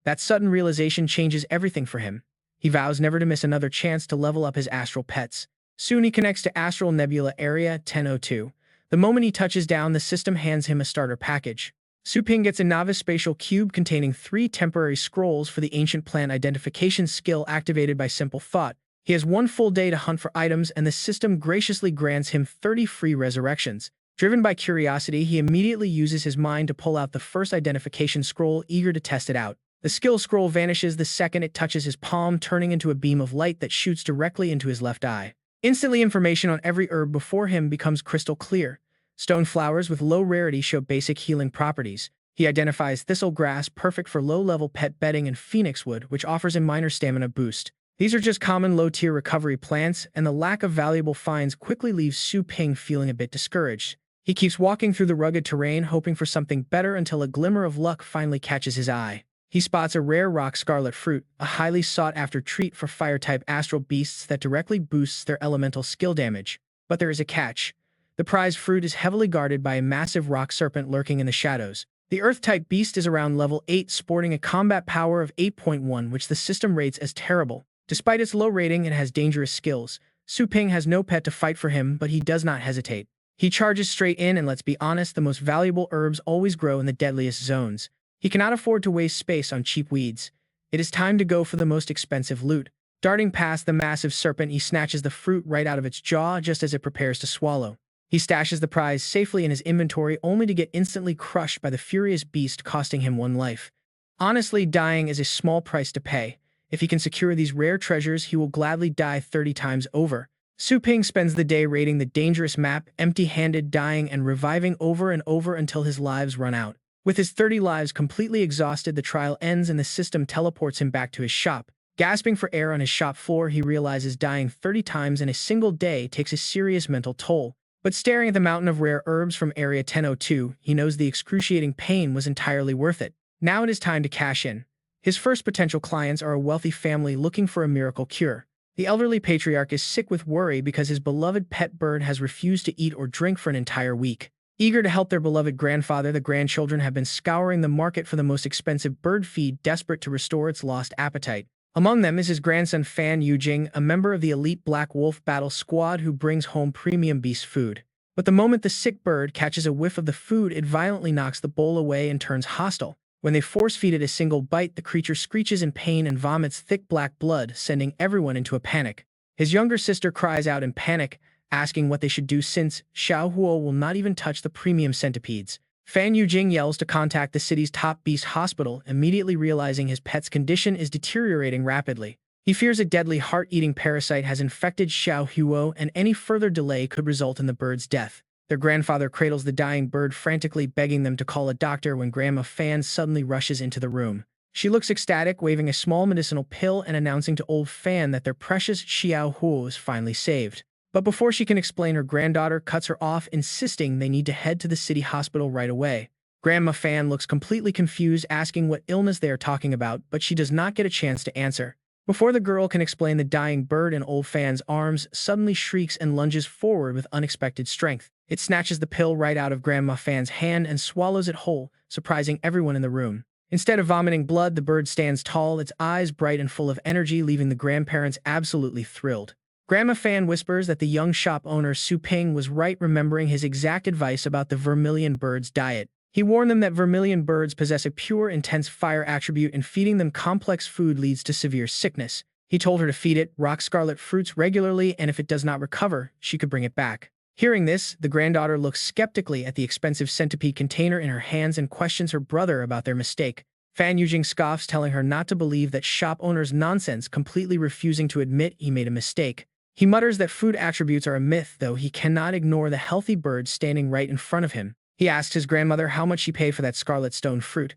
That sudden realization changes everything for him. He vows never to miss another chance to level up his astral pets. Soon he connects to Astral Nebula Area 1002. The moment he touches down, the system hands him a starter package. Su Ping gets a novice spatial cube containing 3 temporary scrolls for the ancient plant identification skill activated by simple thought. He has 1 full day to hunt for items, and the system graciously grants him 30 free resurrections. Driven by curiosity, he immediately uses his mind to pull out the first identification scroll, eager to test it out. The skill scroll vanishes the second it touches his palm, turning into a beam of light that shoots directly into his left eye. Instantly, information on every herb before him becomes crystal clear. Stone flowers with low rarity show basic healing properties. He identifies thistle grass, perfect for low-level pet bedding, and phoenix wood, which offers a minor stamina boost. These are just common low-tier recovery plants, and the lack of valuable finds quickly leaves Su Ping feeling a bit discouraged. He keeps walking through the rugged terrain, hoping for something better until a glimmer of luck finally catches his eye. He spots a rare rock scarlet fruit, a highly sought-after treat for fire-type astral beasts that directly boosts their elemental skill damage. But there is a catch. The prized fruit is heavily guarded by a massive rock serpent lurking in the shadows. The Earth-type beast is around level 8, sporting a combat power of 8.1, which the system rates as terrible. Despite its low rating, it has dangerous skills. Su Ping has no pet to fight for him, but he does not hesitate. He charges straight in, and let's be honest, the most valuable herbs always grow in the deadliest zones. He cannot afford to waste space on cheap weeds. It is time to go for the most expensive loot. Darting past the massive serpent, he snatches the fruit right out of its jaw just as it prepares to swallow. He stashes the prize safely in his inventory, only to get instantly crushed by the furious beast, costing him 1 life. Honestly, dying is a small price to pay. If he can secure these rare treasures, he will gladly die 30 times over. Su Ping spends the day raiding the dangerous map, empty-handed, dying and reviving over and over until his lives run out. With his 30 lives completely exhausted, the trial ends and the system teleports him back to his shop. Gasping for air on his shop floor, he realizes dying 30 times in a single day takes a serious mental toll. But staring at the mountain of rare herbs from Area 1002, he knows the excruciating pain was entirely worth it. Now it is time to cash in. His first potential clients are a wealthy family looking for a miracle cure. The elderly patriarch is sick with worry because his beloved pet bird has refused to eat or drink for an entire week. Eager to help their beloved grandfather, the grandchildren have been scouring the market for the most expensive bird feed, desperate to restore its lost appetite. Among them is his grandson Fan Yujing, a member of the elite Black Wolf Battle Squad who brings home premium beast food. But the moment the sick bird catches a whiff of the food, it violently knocks the bowl away and turns hostile. When they force-feed it a single bite, the creature screeches in pain and vomits thick black blood, sending everyone into a panic. His younger sister cries out in panic, asking what they should do since Xiao Huo will not even touch the premium centipedes. Fan Yujing yells to contact the city's top beast hospital, immediately realizing his pet's condition is deteriorating rapidly. He fears a deadly heart-eating parasite has infected Xiao Huo, and any further delay could result in the bird's death. Their grandfather cradles the dying bird, frantically begging them to call a doctor when Grandma Fan suddenly rushes into the room. She looks ecstatic, waving a small medicinal pill and announcing to old Fan that their precious Xiao Huo is finally saved. But before she can explain, her granddaughter cuts her off, insisting they need to head to the city hospital right away. Grandma Fan looks completely confused, asking what illness they are talking about, but she does not get a chance to answer. Before the girl can explain, the dying bird in old Fan's arms suddenly shrieks and lunges forward with unexpected strength. It snatches the pill right out of Grandma Fan's hand and swallows it whole, surprising everyone in the room. Instead of vomiting blood, the bird stands tall, its eyes bright and full of energy, leaving the grandparents absolutely thrilled. Grandma Fan whispers that the young shop owner Su Ping was right, remembering his exact advice about the vermilion bird's diet. He warned them that vermilion birds possess a pure, intense fire attribute, and feeding them complex food leads to severe sickness. He told her to feed it rock scarlet fruits regularly, and if it does not recover, she could bring it back. Hearing this, the granddaughter looks skeptically at the expensive centipede container in her hands and questions her brother about their mistake. Fan Yujing scoffs, telling her not to believe that shop owner's nonsense, completely refusing to admit he made a mistake. He mutters that food attributes are a myth, though he cannot ignore the healthy bird standing right in front of him. He asks his grandmother how much she paid for that scarlet stone fruit.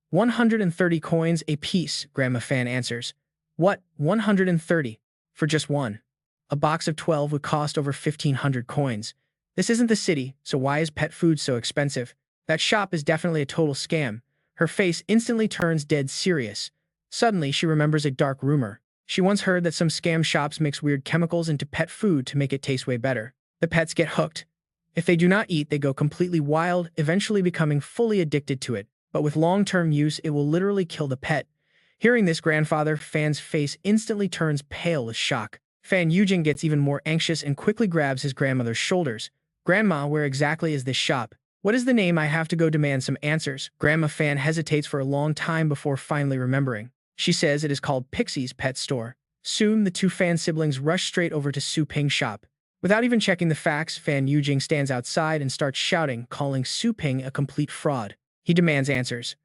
130 coins a piece, Grandma Fan answers. What, 130? For just one? A box of 12 would cost over 1,500 coins. This isn't the city, so why is pet food so expensive? That shop is definitely a total scam. Her face instantly turns dead serious. Suddenly, she remembers a dark rumor. She once heard that some scam shops mix weird chemicals into pet food to make it taste way better. The pets get hooked. If they do not eat, they go completely wild, eventually becoming fully addicted to it. But with long-term use, it will literally kill the pet. Hearing this, grandfather Fan's face instantly turns pale with shock. Fan Yujing gets even more anxious and quickly grabs his grandmother's shoulders. Grandma, where exactly is this shop? What is the name? I have to go demand some answers. Grandma Fan hesitates for a long time before finally remembering. She says it is called Pixie's Pet Store. Soon, the two Fan siblings rush straight over to Su Ping's shop. Without even checking the facts, Fan Yujing stands outside and starts shouting, calling Su Ping a complete fraud. He demands answers.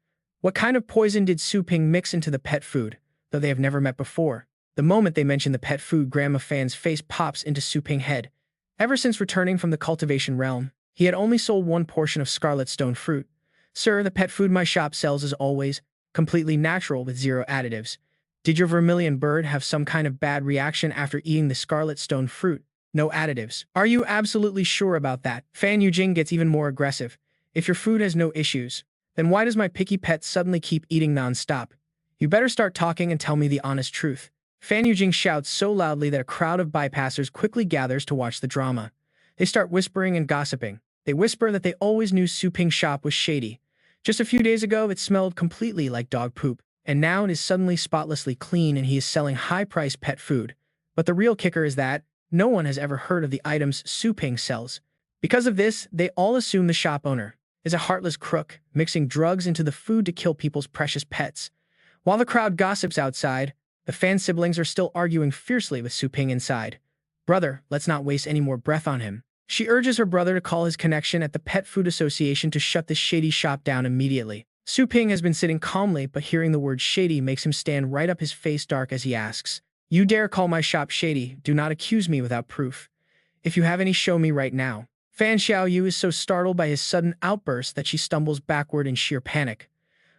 What kind of poison did Su Ping mix into the pet food, though they have never met before? The moment they mention the pet food, Grandma Fan's face pops into Su Ping's head. Ever since returning from the cultivation realm, he had only sold one portion of scarlet stone fruit. Sir, the pet food my shop sells is always completely natural with zero additives. Did your vermilion bird have some kind of bad reaction after eating the scarlet stone fruit? No additives. Are you absolutely sure about that? Fan Yujing gets even more aggressive. If your food has no issues, then why does my picky pet suddenly keep eating non-stop? You better start talking and tell me the honest truth. Fan Yujing shouts so loudly that a crowd of bypassers quickly gathers to watch the drama. They start whispering and gossiping. They whisper that they always knew Su Ping's shop was shady. Just a few days ago, it smelled completely like dog poop, and now it is suddenly spotlessly clean and he is selling high-priced pet food. But the real kicker is that no one has ever heard of the items Su Ping sells. Because of this, they all assume the shop owner is a heartless crook, mixing drugs into the food to kill people's precious pets. While the crowd gossips outside, the Fan siblings are still arguing fiercely with Su Ping inside. Brother, let's not waste any more breath on him. She urges her brother to call his connection at the Pet Food Association to shut this shady shop down immediately. Su Ping has been sitting calmly, but hearing the word shady makes him stand right up, his face dark as he asks, "You dare call my shop shady? Do not accuse me without proof. If you have any, show me right now." Fan Xiaoyu is so startled by his sudden outburst that she stumbles backward in sheer panic.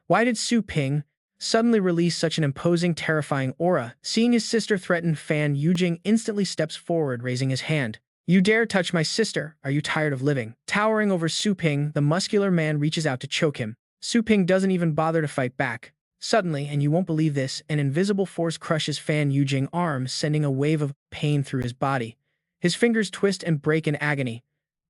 Why did Su Ping suddenly release such an imposing, terrifying aura? Seeing his sister threatened, Fan Yujing instantly steps forward, raising his hand. "You dare touch my sister? Are you tired of living?" Towering over Su Ping, the muscular man reaches out to choke him. Su Ping doesn't even bother to fight back. Suddenly, and you won't believe this, an invisible force crushes Fan Yujing's arm, sending a wave of pain through his body. His fingers twist and break in agony.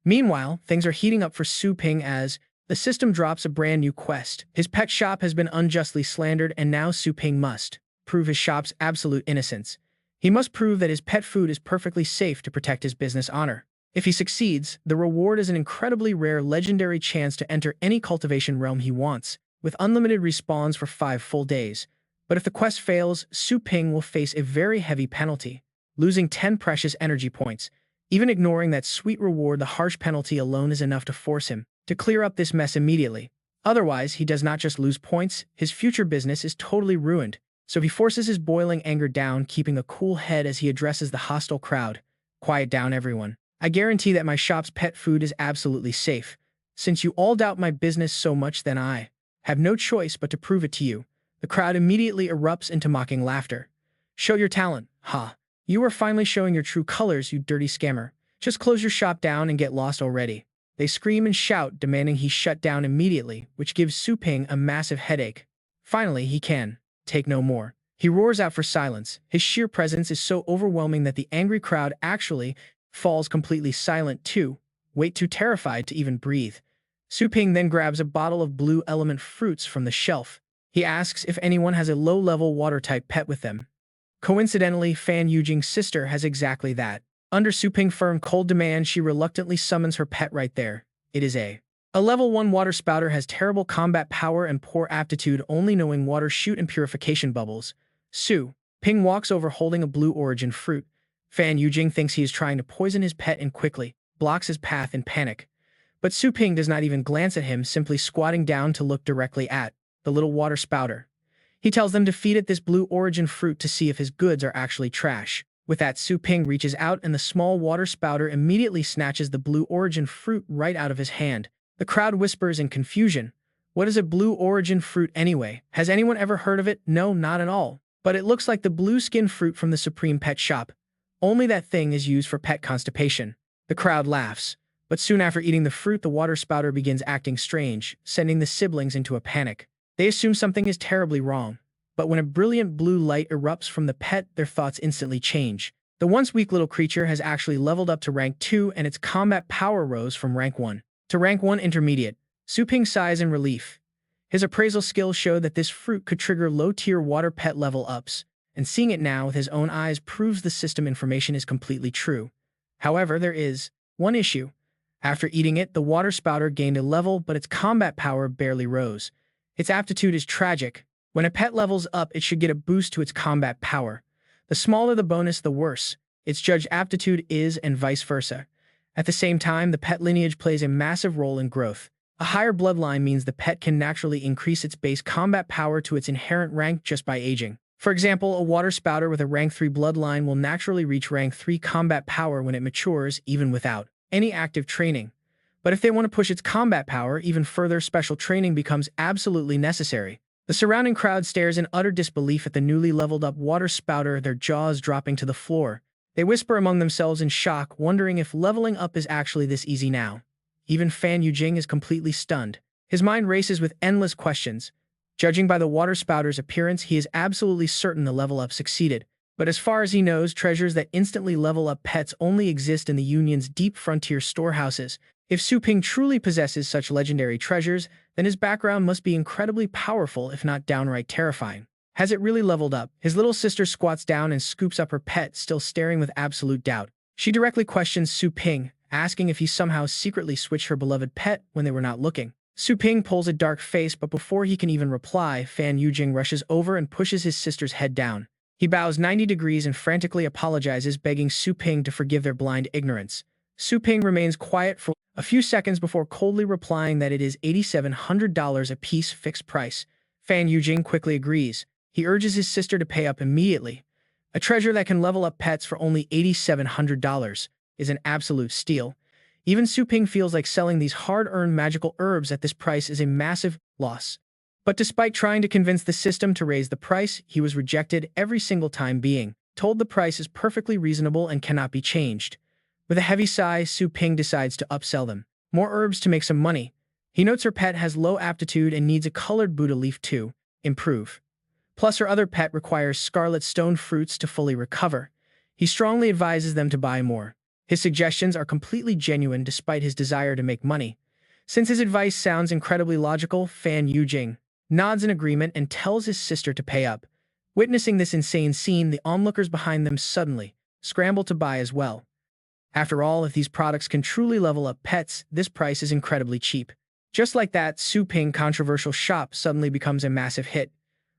Meanwhile, things are heating up for Su Ping as the system drops a brand new quest. His pet shop has been unjustly slandered, and now Su Ping must prove his shop's absolute innocence. He must prove that his pet food is perfectly safe to protect his business honor. If he succeeds, the reward is an incredibly rare legendary chance to enter any cultivation realm he wants, with unlimited respawns for 5 full days. But if the quest fails, Su Ping will face a very heavy penalty, losing 10 precious energy points. Even ignoring that sweet reward, the harsh penalty alone is enough to force him to clear up this mess immediately. Otherwise, he does not just lose points, his future business is totally ruined. So he forces his boiling anger down, keeping a cool head as he addresses the hostile crowd. "Quiet down, everyone. I guarantee that my shop's pet food is absolutely safe. Since you all doubt my business so much, then I have no choice but to prove it to you." The crowd immediately erupts into mocking laughter. "Show your talent, ha. You are finally showing your true colors, you dirty scammer. Just close your shop down and get lost already." They scream and shout, demanding he shut down immediately, which gives Su Ping a massive headache. Finally, he can take no more. He roars out for silence. His sheer presence is so overwhelming that the angry crowd actually falls completely silent too, too terrified to even breathe. Su Ping then grabs a bottle of blue element fruits from the shelf. He asks if anyone has a low-level water-type pet with them. Coincidentally, Fan Yujing's sister has exactly that. Under Su Ping's firm cold demand, she reluctantly summons her pet right there. It is a level 1 water spouter, has terrible combat power and poor aptitude, only knowing water shoot and purification bubbles. Su Ping walks over holding a blue origin fruit. Fan Yujing thinks he is trying to poison his pet and quickly blocks his path in panic. But Su Ping does not even glance at him, simply squatting down to look directly at the little water spouter. He tells them to feed it this blue origin fruit to see if his goods are actually trash. With that, Su Ping reaches out and the small water spouter immediately snatches the blue origin fruit right out of his hand. The crowd whispers in confusion. What is a blue origin fruit anyway? Has anyone ever heard of it? No, not at all. But it looks like the blue skin fruit from the Supreme Pet Shop. Only that thing is used for pet constipation. The crowd laughs. But soon after eating the fruit, the water spouter begins acting strange, sending the siblings into a panic. They assume something is terribly wrong. But when a brilliant blue light erupts from the pet, their thoughts instantly change. The once weak little creature has actually leveled up to rank 2 and its combat power rose from rank 1 to rank 1 intermediate. Su Ping sighs in relief. His appraisal skills show that this fruit could trigger low-tier water pet level ups, and seeing it now with his own eyes proves the system information is completely true. However, there is one issue. After eating it, the water spouter gained a level, but its combat power barely rose. Its aptitude is tragic. When a pet levels up, it should get a boost to its combat power. The smaller the bonus, the worse its judged aptitude is, and vice versa. At the same time, the pet lineage plays a massive role in growth. A higher bloodline means the pet can naturally increase its base combat power to its inherent rank just by aging. For example, a water spouter with a rank 3 bloodline will naturally reach rank 3 combat power when it matures, even without any active training. But if they want to push its combat power even further, special training becomes absolutely necessary. The surrounding crowd stares in utter disbelief at the newly leveled up water spouter, their jaws dropping to the floor. They whisper among themselves in shock, wondering if leveling up is actually this easy now. Even Fan Yujing is completely stunned. His mind races with endless questions. Judging by the water spouter's appearance, he is absolutely certain the level up succeeded. But as far as he knows, treasures that instantly level up pets only exist in the Union's deep frontier storehouses. If Su Ping truly possesses such legendary treasures, then his background must be incredibly powerful, if not downright terrifying. Has it really leveled up? His little sister squats down and scoops up her pet, still staring with absolute doubt. She directly questions Su Ping, asking if he somehow secretly switched her beloved pet when they were not looking. Su Ping pulls a dark face, but before he can even reply, Fan Yujing rushes over and pushes his sister's head down. He bows 90 degrees and frantically apologizes, begging Su Ping to forgive their blind ignorance. Su Ping remains quiet for a few seconds before coldly replying that it is $8,700 a piece, fixed price. Fan Yujing quickly agrees. He urges his sister to pay up immediately. A treasure that can level up pets for only $8,700 is an absolute steal. Even Su Ping feels like selling these hard-earned magical herbs at this price is a massive loss. But despite trying to convince the system to raise the price, he was rejected every single time, being told the price is perfectly reasonable and cannot be changed. With a heavy sigh, Su Ping decides to upsell them more herbs to make some money. He notes her pet has low aptitude and needs a colored Buddha leaf to improve. Plus, her other pet requires scarlet stone fruits to fully recover. He strongly advises them to buy more. His suggestions are completely genuine despite his desire to make money. Since his advice sounds incredibly logical, Fan Yujing nods in agreement and tells his sister to pay up. Witnessing this insane scene, the onlookers behind them suddenly scramble to buy as well. After all, if these products can truly level up pets, this price is incredibly cheap. Just like that, Su Ping's controversial shop suddenly becomes a massive hit.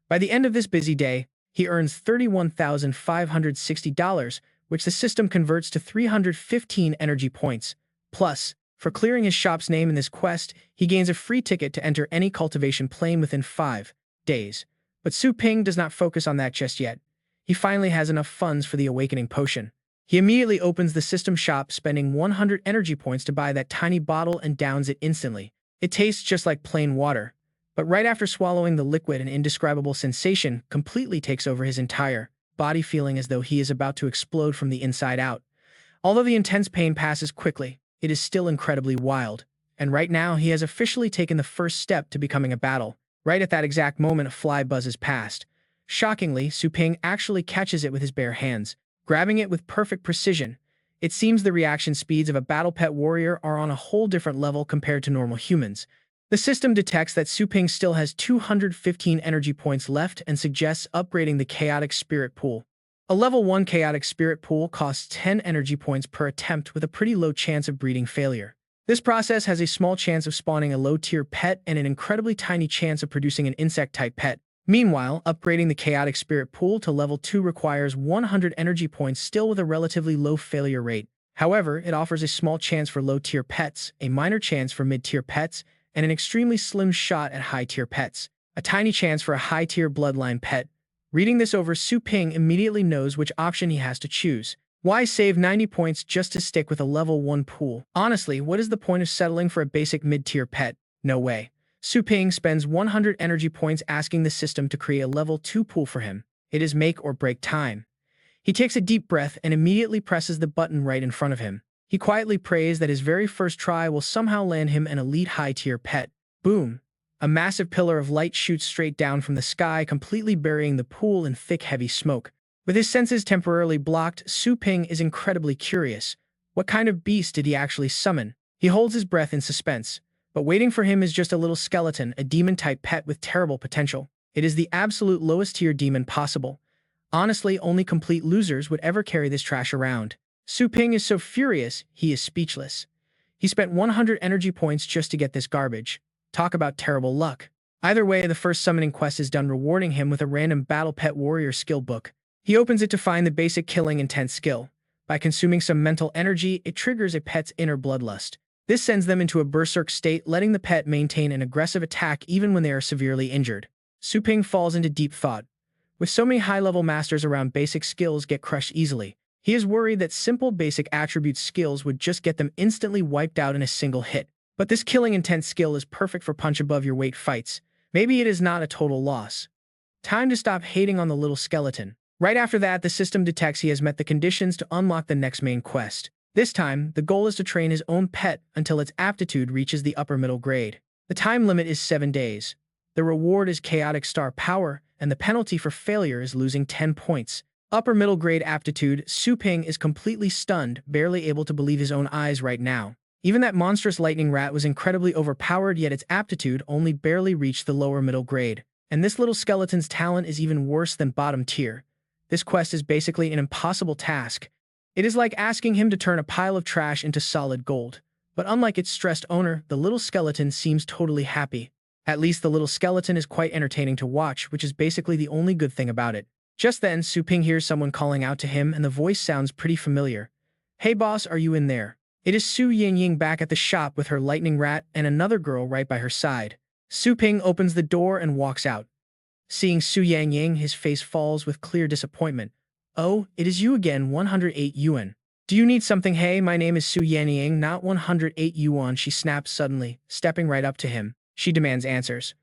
By the end of this busy day, he earns $31,560, which the system converts to 315 energy points. Plus, for clearing his shop's name in this quest, he gains a free ticket to enter any cultivation plane within 5 days. But Su Ping does not focus on that just yet. He finally has enough funds for the awakening potion. He immediately opens the system shop, spending 100 energy points to buy that tiny bottle and downs it instantly. It tastes just like plain water. But right after swallowing the liquid, an indescribable sensation completely takes over his entire body, feeling as though he is about to explode from the inside out. Although the intense pain passes quickly, it is still incredibly wild. And right now, he has officially taken the first step to becoming a battle. Right at that exact moment, a fly buzzes past. Shockingly, Su Ping actually catches it with his bare hands, grabbing it with perfect precision. It seems the reaction speeds of a battle pet warrior are on a whole different level compared to normal humans. The system detects that Su Ping still has 215 energy points left and suggests upgrading the Chaotic Spirit Pool. A level 1 Chaotic Spirit Pool costs 10 energy points per attempt with a pretty low chance of breeding failure. This process has a small chance of spawning a low-tier pet and an incredibly tiny chance of producing an insect-type pet, Meanwhile, upgrading the Chaotic Spirit Pool to level 2 requires 100 energy points, still with a relatively low failure rate. However, it offers a small chance for low-tier pets, a minor chance for mid-tier pets, and an extremely slim shot at high-tier pets. A tiny chance for a high-tier bloodline pet. Reading this over, Su Ping immediately knows which option he has to choose. Why save 90 points just to stick with a level 1 pool? Honestly, what is the point of settling for a basic mid-tier pet? No way. Su Ping spends 100 energy points asking the system to create a level 2 pool for him. It is make or break time. He takes a deep breath and immediately presses the button right in front of him. He quietly prays that his very first try will somehow land him an elite high-tier pet. Boom! A massive pillar of light shoots straight down from the sky, completely burying the pool in thick, heavy smoke. With his senses temporarily blocked, Su Ping is incredibly curious. What kind of beast did he actually summon? He holds his breath in suspense. But waiting for him is just a little skeleton, a demon-type pet with terrible potential. It is the absolute lowest-tier demon possible. Honestly, only complete losers would ever carry this trash around. Su Ping is so furious, he is speechless. He spent 100 energy points just to get this garbage. Talk about terrible luck. Either way, the first summoning quest is done, rewarding him with a random Battle Pet Warrior skill book. He opens it to find the basic killing intent skill. By consuming some mental energy, it triggers a pet's inner bloodlust. This sends them into a berserk state, letting the pet maintain an aggressive attack even when they are severely injured. Su Ping falls into deep thought. With so many high-level masters around, basic skills get crushed easily. He is worried that simple basic attribute skills would just get them instantly wiped out in a single hit. But this killing intent skill is perfect for punch-above-your-weight fights. Maybe it is not a total loss. Time to stop hating on the little skeleton. Right after that, the system detects he has met the conditions to unlock the next main quest. This time, the goal is to train his own pet until its aptitude reaches the upper middle grade. The time limit is 7 days. The reward is chaotic star power, and the penalty for failure is losing 10 points. Upper middle grade aptitude, Su Ping is completely stunned, barely able to believe his own eyes right now. Even that monstrous lightning rat was incredibly overpowered, yet its aptitude only barely reached the lower middle grade. And this little skeleton's talent is even worse than bottom tier. This quest is basically an impossible task. It is like asking him to turn a pile of trash into solid gold. But unlike its stressed owner, the little skeleton seems totally happy. At least the little skeleton is quite entertaining to watch, which is basically the only good thing about it. Just then, Su Ping hears someone calling out to him, and the voice sounds pretty familiar. "Hey boss, are you in there?" It is Su Yangying back at the shop with her lightning rat and another girl right by her side. Su Ping opens the door and walks out. Seeing Su Yangying, his face falls with clear disappointment. "Oh, it is you again, 108 yuan. Do you need something?" "Hey, my name is Su Yangying, not 108 yuan," she snaps suddenly, stepping right up to him. She demands answers.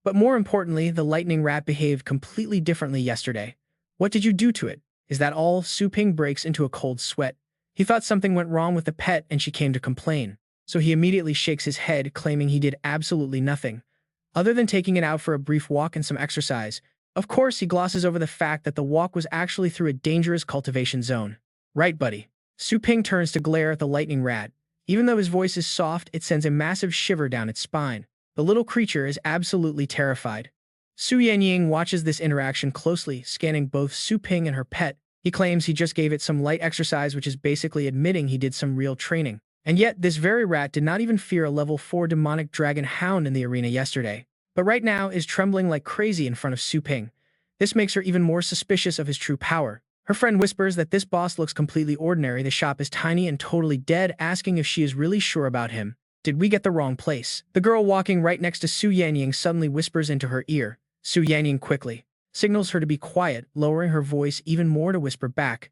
But more importantly, the lightning rat behaved completely differently yesterday. What did you do to it? Is that all? Su Ping breaks into a cold sweat. He thought something went wrong with the pet and she came to complain. So he immediately shakes his head, claiming he did absolutely nothing, other than taking it out for a brief walk and some exercise. Of course, he glosses over the fact that the walk was actually through a dangerous cultivation zone. "Right, buddy." Su Ping turns to glare at the lightning rat. Even though his voice is soft, it sends a massive shiver down its spine. The little creature is absolutely terrified. Su Yangying watches this interaction closely, scanning both Su Ping and her pet. He claims he just gave it some light exercise, which is basically admitting he did some real training. And yet, this very rat did not even fear a level 4 demonic dragon hound in the arena yesterday, but right now is trembling like crazy in front of Su Ping. This makes her even more suspicious of his true power. Her friend whispers that this boss looks completely ordinary, the shop is tiny and totally dead, asking if she is really sure about him. Did we get the wrong place? The girl walking right next to Su Yangying suddenly whispers into her ear. Su Yangying quickly signals her to be quiet, lowering her voice even more to whisper back.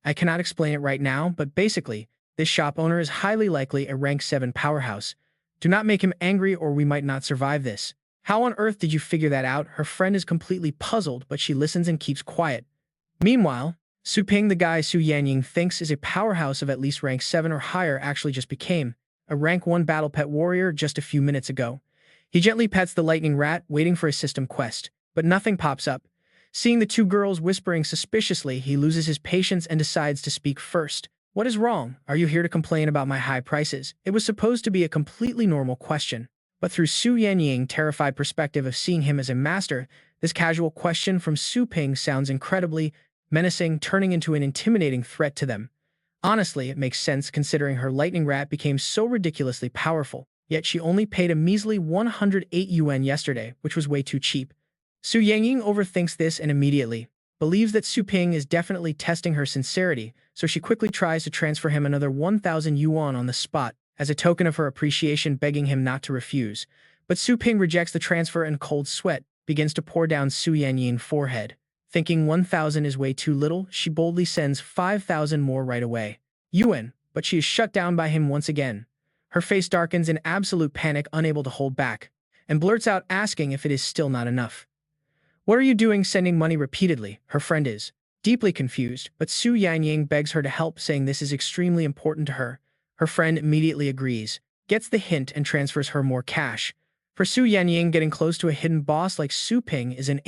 I cannot explain it right now, but basically, this shop owner is highly likely a rank 7 powerhouse. Do not make him angry or we might not survive this. How on earth did you figure that out? Her friend is completely puzzled, but she listens and keeps quiet. Meanwhile, Su Ping, the guy Su Yangying thinks is a powerhouse of at least rank 7 or higher, actually just became a rank 1 battle pet warrior just a few minutes ago. He gently pets the lightning rat, waiting for a system quest, but nothing pops up. Seeing the two girls whispering suspiciously, he loses his patience and decides to speak first. "What is wrong? Are you here to complain about my high prices?" It was supposed to be a completely normal question, but through Su Yangying's terrified perspective of seeing him as a master, this casual question from Su Ping sounds incredibly menacing, turning into an intimidating threat to them. Honestly, it makes sense considering her lightning rat became so ridiculously powerful, yet she only paid a measly 108 yuan yesterday, which was way too cheap. Su Yangying overthinks this and immediately believes that Su Ping is definitely testing her sincerity, so she quickly tries to transfer him another 1,000 yuan on the spot as a token of her appreciation, begging him not to refuse. But Su Ping rejects the transfer and cold sweat begins to pour down Su Yanying's forehead. Thinking 1,000 is way too little, she boldly sends 5,000 more right away. Yuan, but she is shut down by him once again. Her face darkens in absolute panic, unable to hold back, and blurts out asking if it is still not enough. What are you doing sending money repeatedly? Her friend is deeply confused, but Su Yanying begs her to help, saying this is extremely important to her. Her friend immediately agrees, gets the hint, and transfers her more cash. For Su Yanying, getting close to a hidden boss like Su Ping is an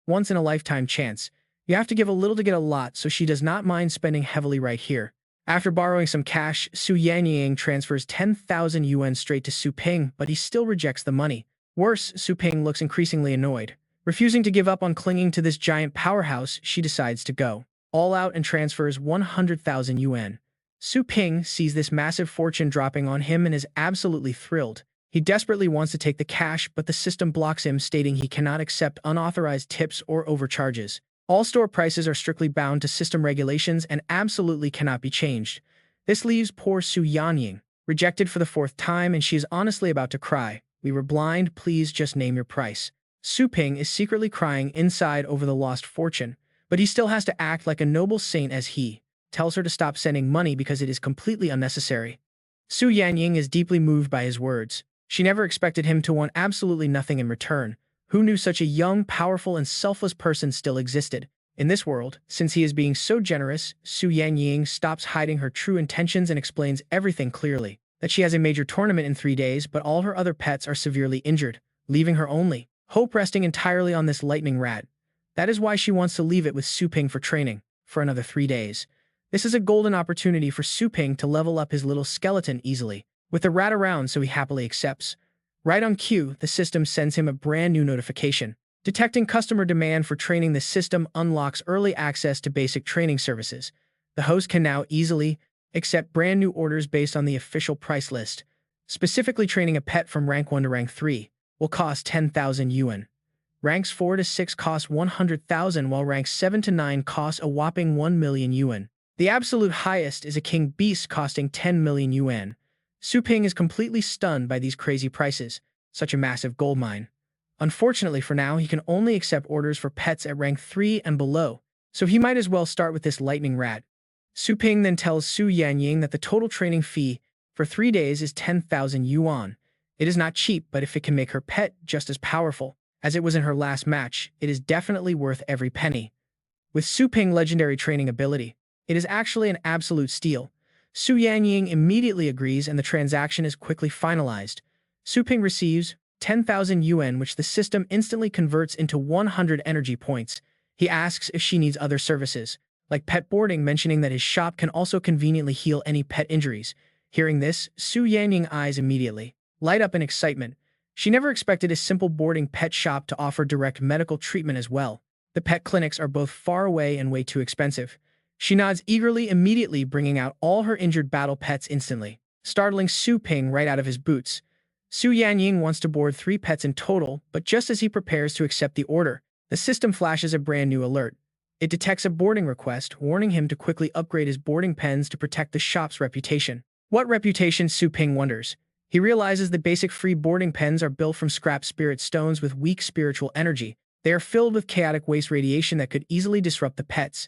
once-in-a-lifetime chance. You have to give a little to get a lot, so she does not mind spending heavily right here. After borrowing some cash, Su Yanying transfers 10,000 yuan straight to Su Ping, but he still rejects the money. Worse, Su Ping looks increasingly annoyed. Refusing to give up on clinging to this giant powerhouse, she decides to go all out and transfers 100,000 yuan. Su Ping sees this massive fortune dropping on him and is absolutely thrilled. He desperately wants to take the cash, but the system blocks him, stating he cannot accept unauthorized tips or overcharges. All store prices are strictly bound to system regulations and absolutely cannot be changed. This leaves poor Su Yanying rejected for the fourth time, and she is honestly about to cry. We were blind, please just name your price. Su Ping is secretly crying inside over the lost fortune, but he still has to act like a noble saint as he tells her to stop sending money because it is completely unnecessary. Su Yanying is deeply moved by his words. She never expected him to want absolutely nothing in return. Who knew such a young, powerful, and selfless person still existed in this world? Since he is being so generous, Su Yanying stops hiding her true intentions and explains everything clearly. That she has a major tournament in 3 days, but all her other pets are severely injured, leaving her only hope resting entirely on this lightning rat. That is why she wants to leave it with Su Ping for training for another 3 days. This is a golden opportunity for Su Ping to level up his little skeleton easily, with the rat around, so he happily accepts. Right on cue, the system sends him a brand new notification. Detecting customer demand for training, the system unlocks early access to basic training services. The host can now easily accept brand new orders based on the official price list. Specifically, training a pet from rank 1 to rank 3 will cost 10,000 yuan. Ranks 4 to 6 cost 100,000, while ranks 7 to 9 cost a whopping 1 million yuan. The absolute highest is a king beast costing 10 million yuan. Su Ping is completely stunned by these crazy prices, such a massive gold mine. Unfortunately for now, he can only accept orders for pets at rank 3 and below, so he might as well start with this lightning rat. Su Ping then tells Su Yanying that the total training fee for 3 days is 10,000 yuan. It is not cheap, but if it can make her pet just as powerful as it was in her last match, it is definitely worth every penny. With Su Ping's legendary training ability, it is actually an absolute steal. Su Yanying immediately agrees and the transaction is quickly finalized. Su Ping receives 10,000 yuan, which the system instantly converts into 100 energy points. He asks if she needs other services, like pet boarding, mentioning that his shop can also conveniently heal any pet injuries. Hearing this, Su Yanying's eyes immediately light up in excitement. She never expected a simple boarding pet shop to offer direct medical treatment as well. The pet clinics are both far away and way too expensive. She nods eagerly, immediately bringing out all her injured battle pets instantly, startling Su Ping right out of his boots. Su Yanying wants to board 3 pets in total, but just as he prepares to accept the order, the system flashes a brand new alert. It detects a boarding request, warning him to quickly upgrade his boarding pens to protect the shop's reputation. What reputation? Su Ping wonders. He realizes the basic free boarding pens are built from scrap spirit stones with weak spiritual energy. They are filled with chaotic waste radiation that could easily disrupt the pets.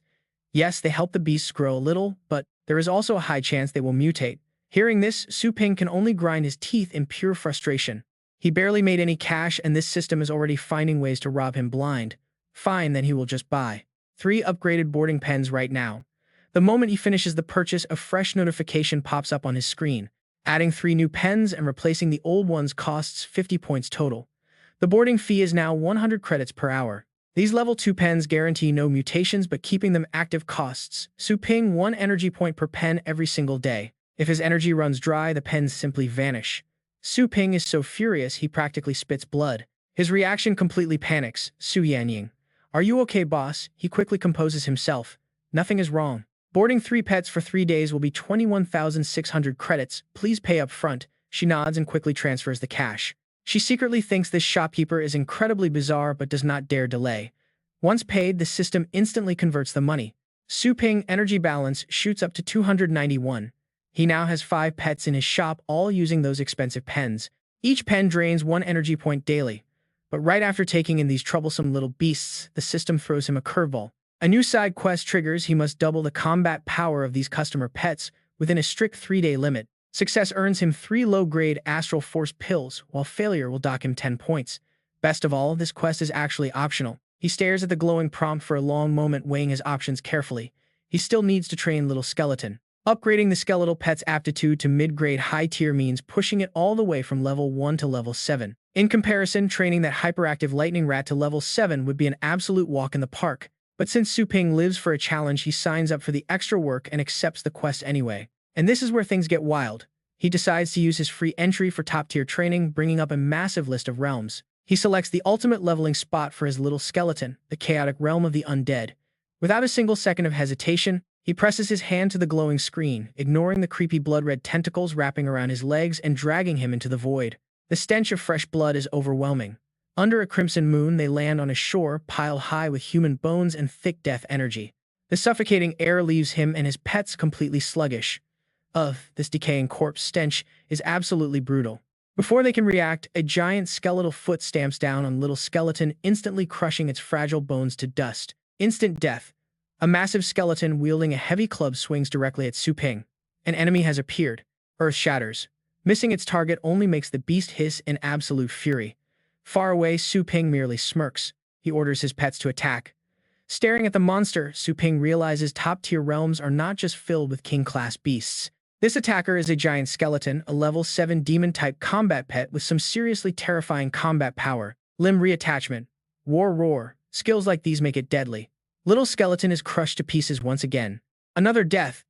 Yes, they help the beasts grow a little, but there is also a high chance they will mutate. Hearing this, Su Ping can only grind his teeth in pure frustration. He barely made any cash, and this system is already finding ways to rob him blind. Fine, then he will just buy 3 upgraded boarding pens right now. The moment he finishes the purchase, a fresh notification pops up on his screen. Adding 3 new pens and replacing the old ones costs 50 points total. The boarding fee is now 100 credits per hour. These level 2 pens guarantee no mutations, but keeping them active costs Su Ping 1 energy point per pen every single day. If his energy runs dry, the pens simply vanish. Su Ping is so furious he practically spits blood. His reaction completely panics. Su Yanying. Are you okay, boss? He quickly composes himself. Nothing is wrong. Boarding 3 pets for 3 days will be 21,600 credits. Please pay up front. She nods and quickly transfers the cash. She secretly thinks this shopkeeper is incredibly bizarre but does not dare delay. Once paid, the system instantly converts the money. Su Ping energy balance shoots up to 291. He now has 5 pets in his shop, all using those expensive pens. Each pen drains 1 energy point daily. But right after taking in these troublesome little beasts, the system throws him a curveball. A new side quest triggers. He must double the combat power of these customer pets within a strict 3-day limit. Success earns him 3 low-grade Astral Force pills, while failure will dock him 10 points. Best of all, this quest is actually optional. He stares at the glowing prompt for a long moment, weighing his options carefully. He still needs to train Little Skeleton. Upgrading the skeletal pet's aptitude to mid-grade high-tier means pushing it all the way from level 1 to level 7. In comparison, training that hyperactive lightning rat to level 7 would be an absolute walk in the park. But since Su Ping lives for a challenge, he signs up for the extra work and accepts the quest anyway. And this is where things get wild. He decides to use his free entry for top-tier training, bringing up a massive list of realms. He selects the ultimate leveling spot for his Little Skeleton, the chaotic realm of the undead. Without a single second of hesitation, he presses his hand to the glowing screen, ignoring the creepy blood-red tentacles wrapping around his legs and dragging him into the void. The stench of fresh blood is overwhelming. Under a crimson moon, they land on a shore piled high with human bones and thick death energy. The suffocating air leaves him and his pets completely sluggish. This decaying corpse stench is absolutely brutal. Before they can react, a giant skeletal foot stamps down on Little Skeleton, instantly crushing its fragile bones to dust. Instant death. A massive skeleton wielding a heavy club swings directly at Su Ping. An enemy has appeared. Earth shatters. Missing its target only makes the beast hiss in absolute fury. Far away, Su Ping merely smirks. He orders his pets to attack. Staring at the monster, Su Ping realizes top-tier realms are not just filled with king-class beasts. This attacker is a giant skeleton, a level 7 demon-type combat pet with some seriously terrifying combat power. Limb reattachment. War roar. Skills like these make it deadly. Little Skeleton is crushed to pieces once again. Another death.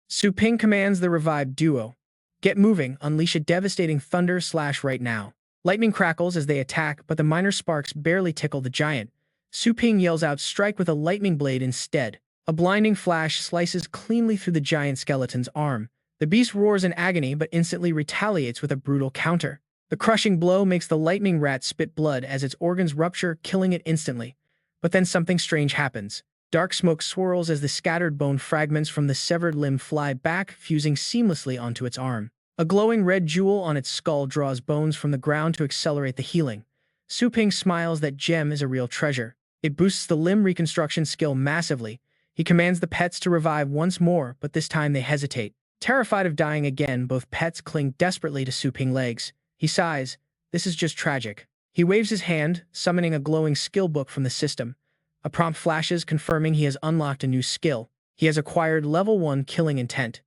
Su Ping commands the revived duo. Get moving, unleash a devastating thunder slash right now. Lightning crackles as they attack, but the minor sparks barely tickle the giant. Su Ping yells out, strike with a lightning blade instead. A blinding flash slices cleanly through the giant skeleton's arm. The beast roars in agony but instantly retaliates with a brutal counter. The crushing blow makes the lightning rat spit blood as its organs rupture, killing it instantly. But then something strange happens. Dark smoke swirls as the scattered bone fragments from the severed limb fly back, fusing seamlessly onto its arm. A glowing red jewel on its skull draws bones from the ground to accelerate the healing. Su Ping smiles. That gem is a real treasure. It boosts the limb reconstruction skill massively. He commands the pets to revive once more, but this time they hesitate. Terrified of dying again, both pets cling desperately to Su Ping's legs. He sighs. This is just tragic. He waves his hand, summoning a glowing skill book from the system. A prompt flashes, confirming he has unlocked a new skill. He has acquired level 1 killing intent.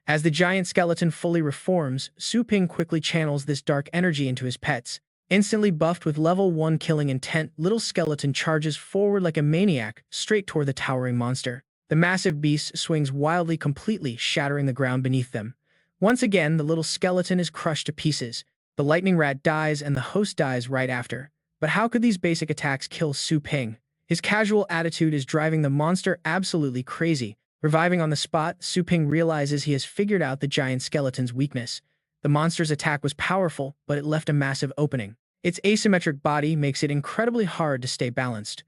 As the giant skeleton fully reforms, Su Ping quickly channels this dark energy into his pets. Instantly buffed with level 1 killing intent, Little Skeleton charges forward like a maniac, straight toward the towering monster. The massive beast swings wildly, completely shattering the ground beneath them. Once again, the Little Skeleton is crushed to pieces. The lightning rat dies and the host dies right after. But how could these basic attacks kill Su Ping? His casual attitude is driving the monster absolutely crazy. Reviving on the spot, Su Ping realizes he has figured out the giant skeleton's weakness. The monster's attack was powerful, but it left a massive opening. Its asymmetric body makes it incredibly hard to stay balanced.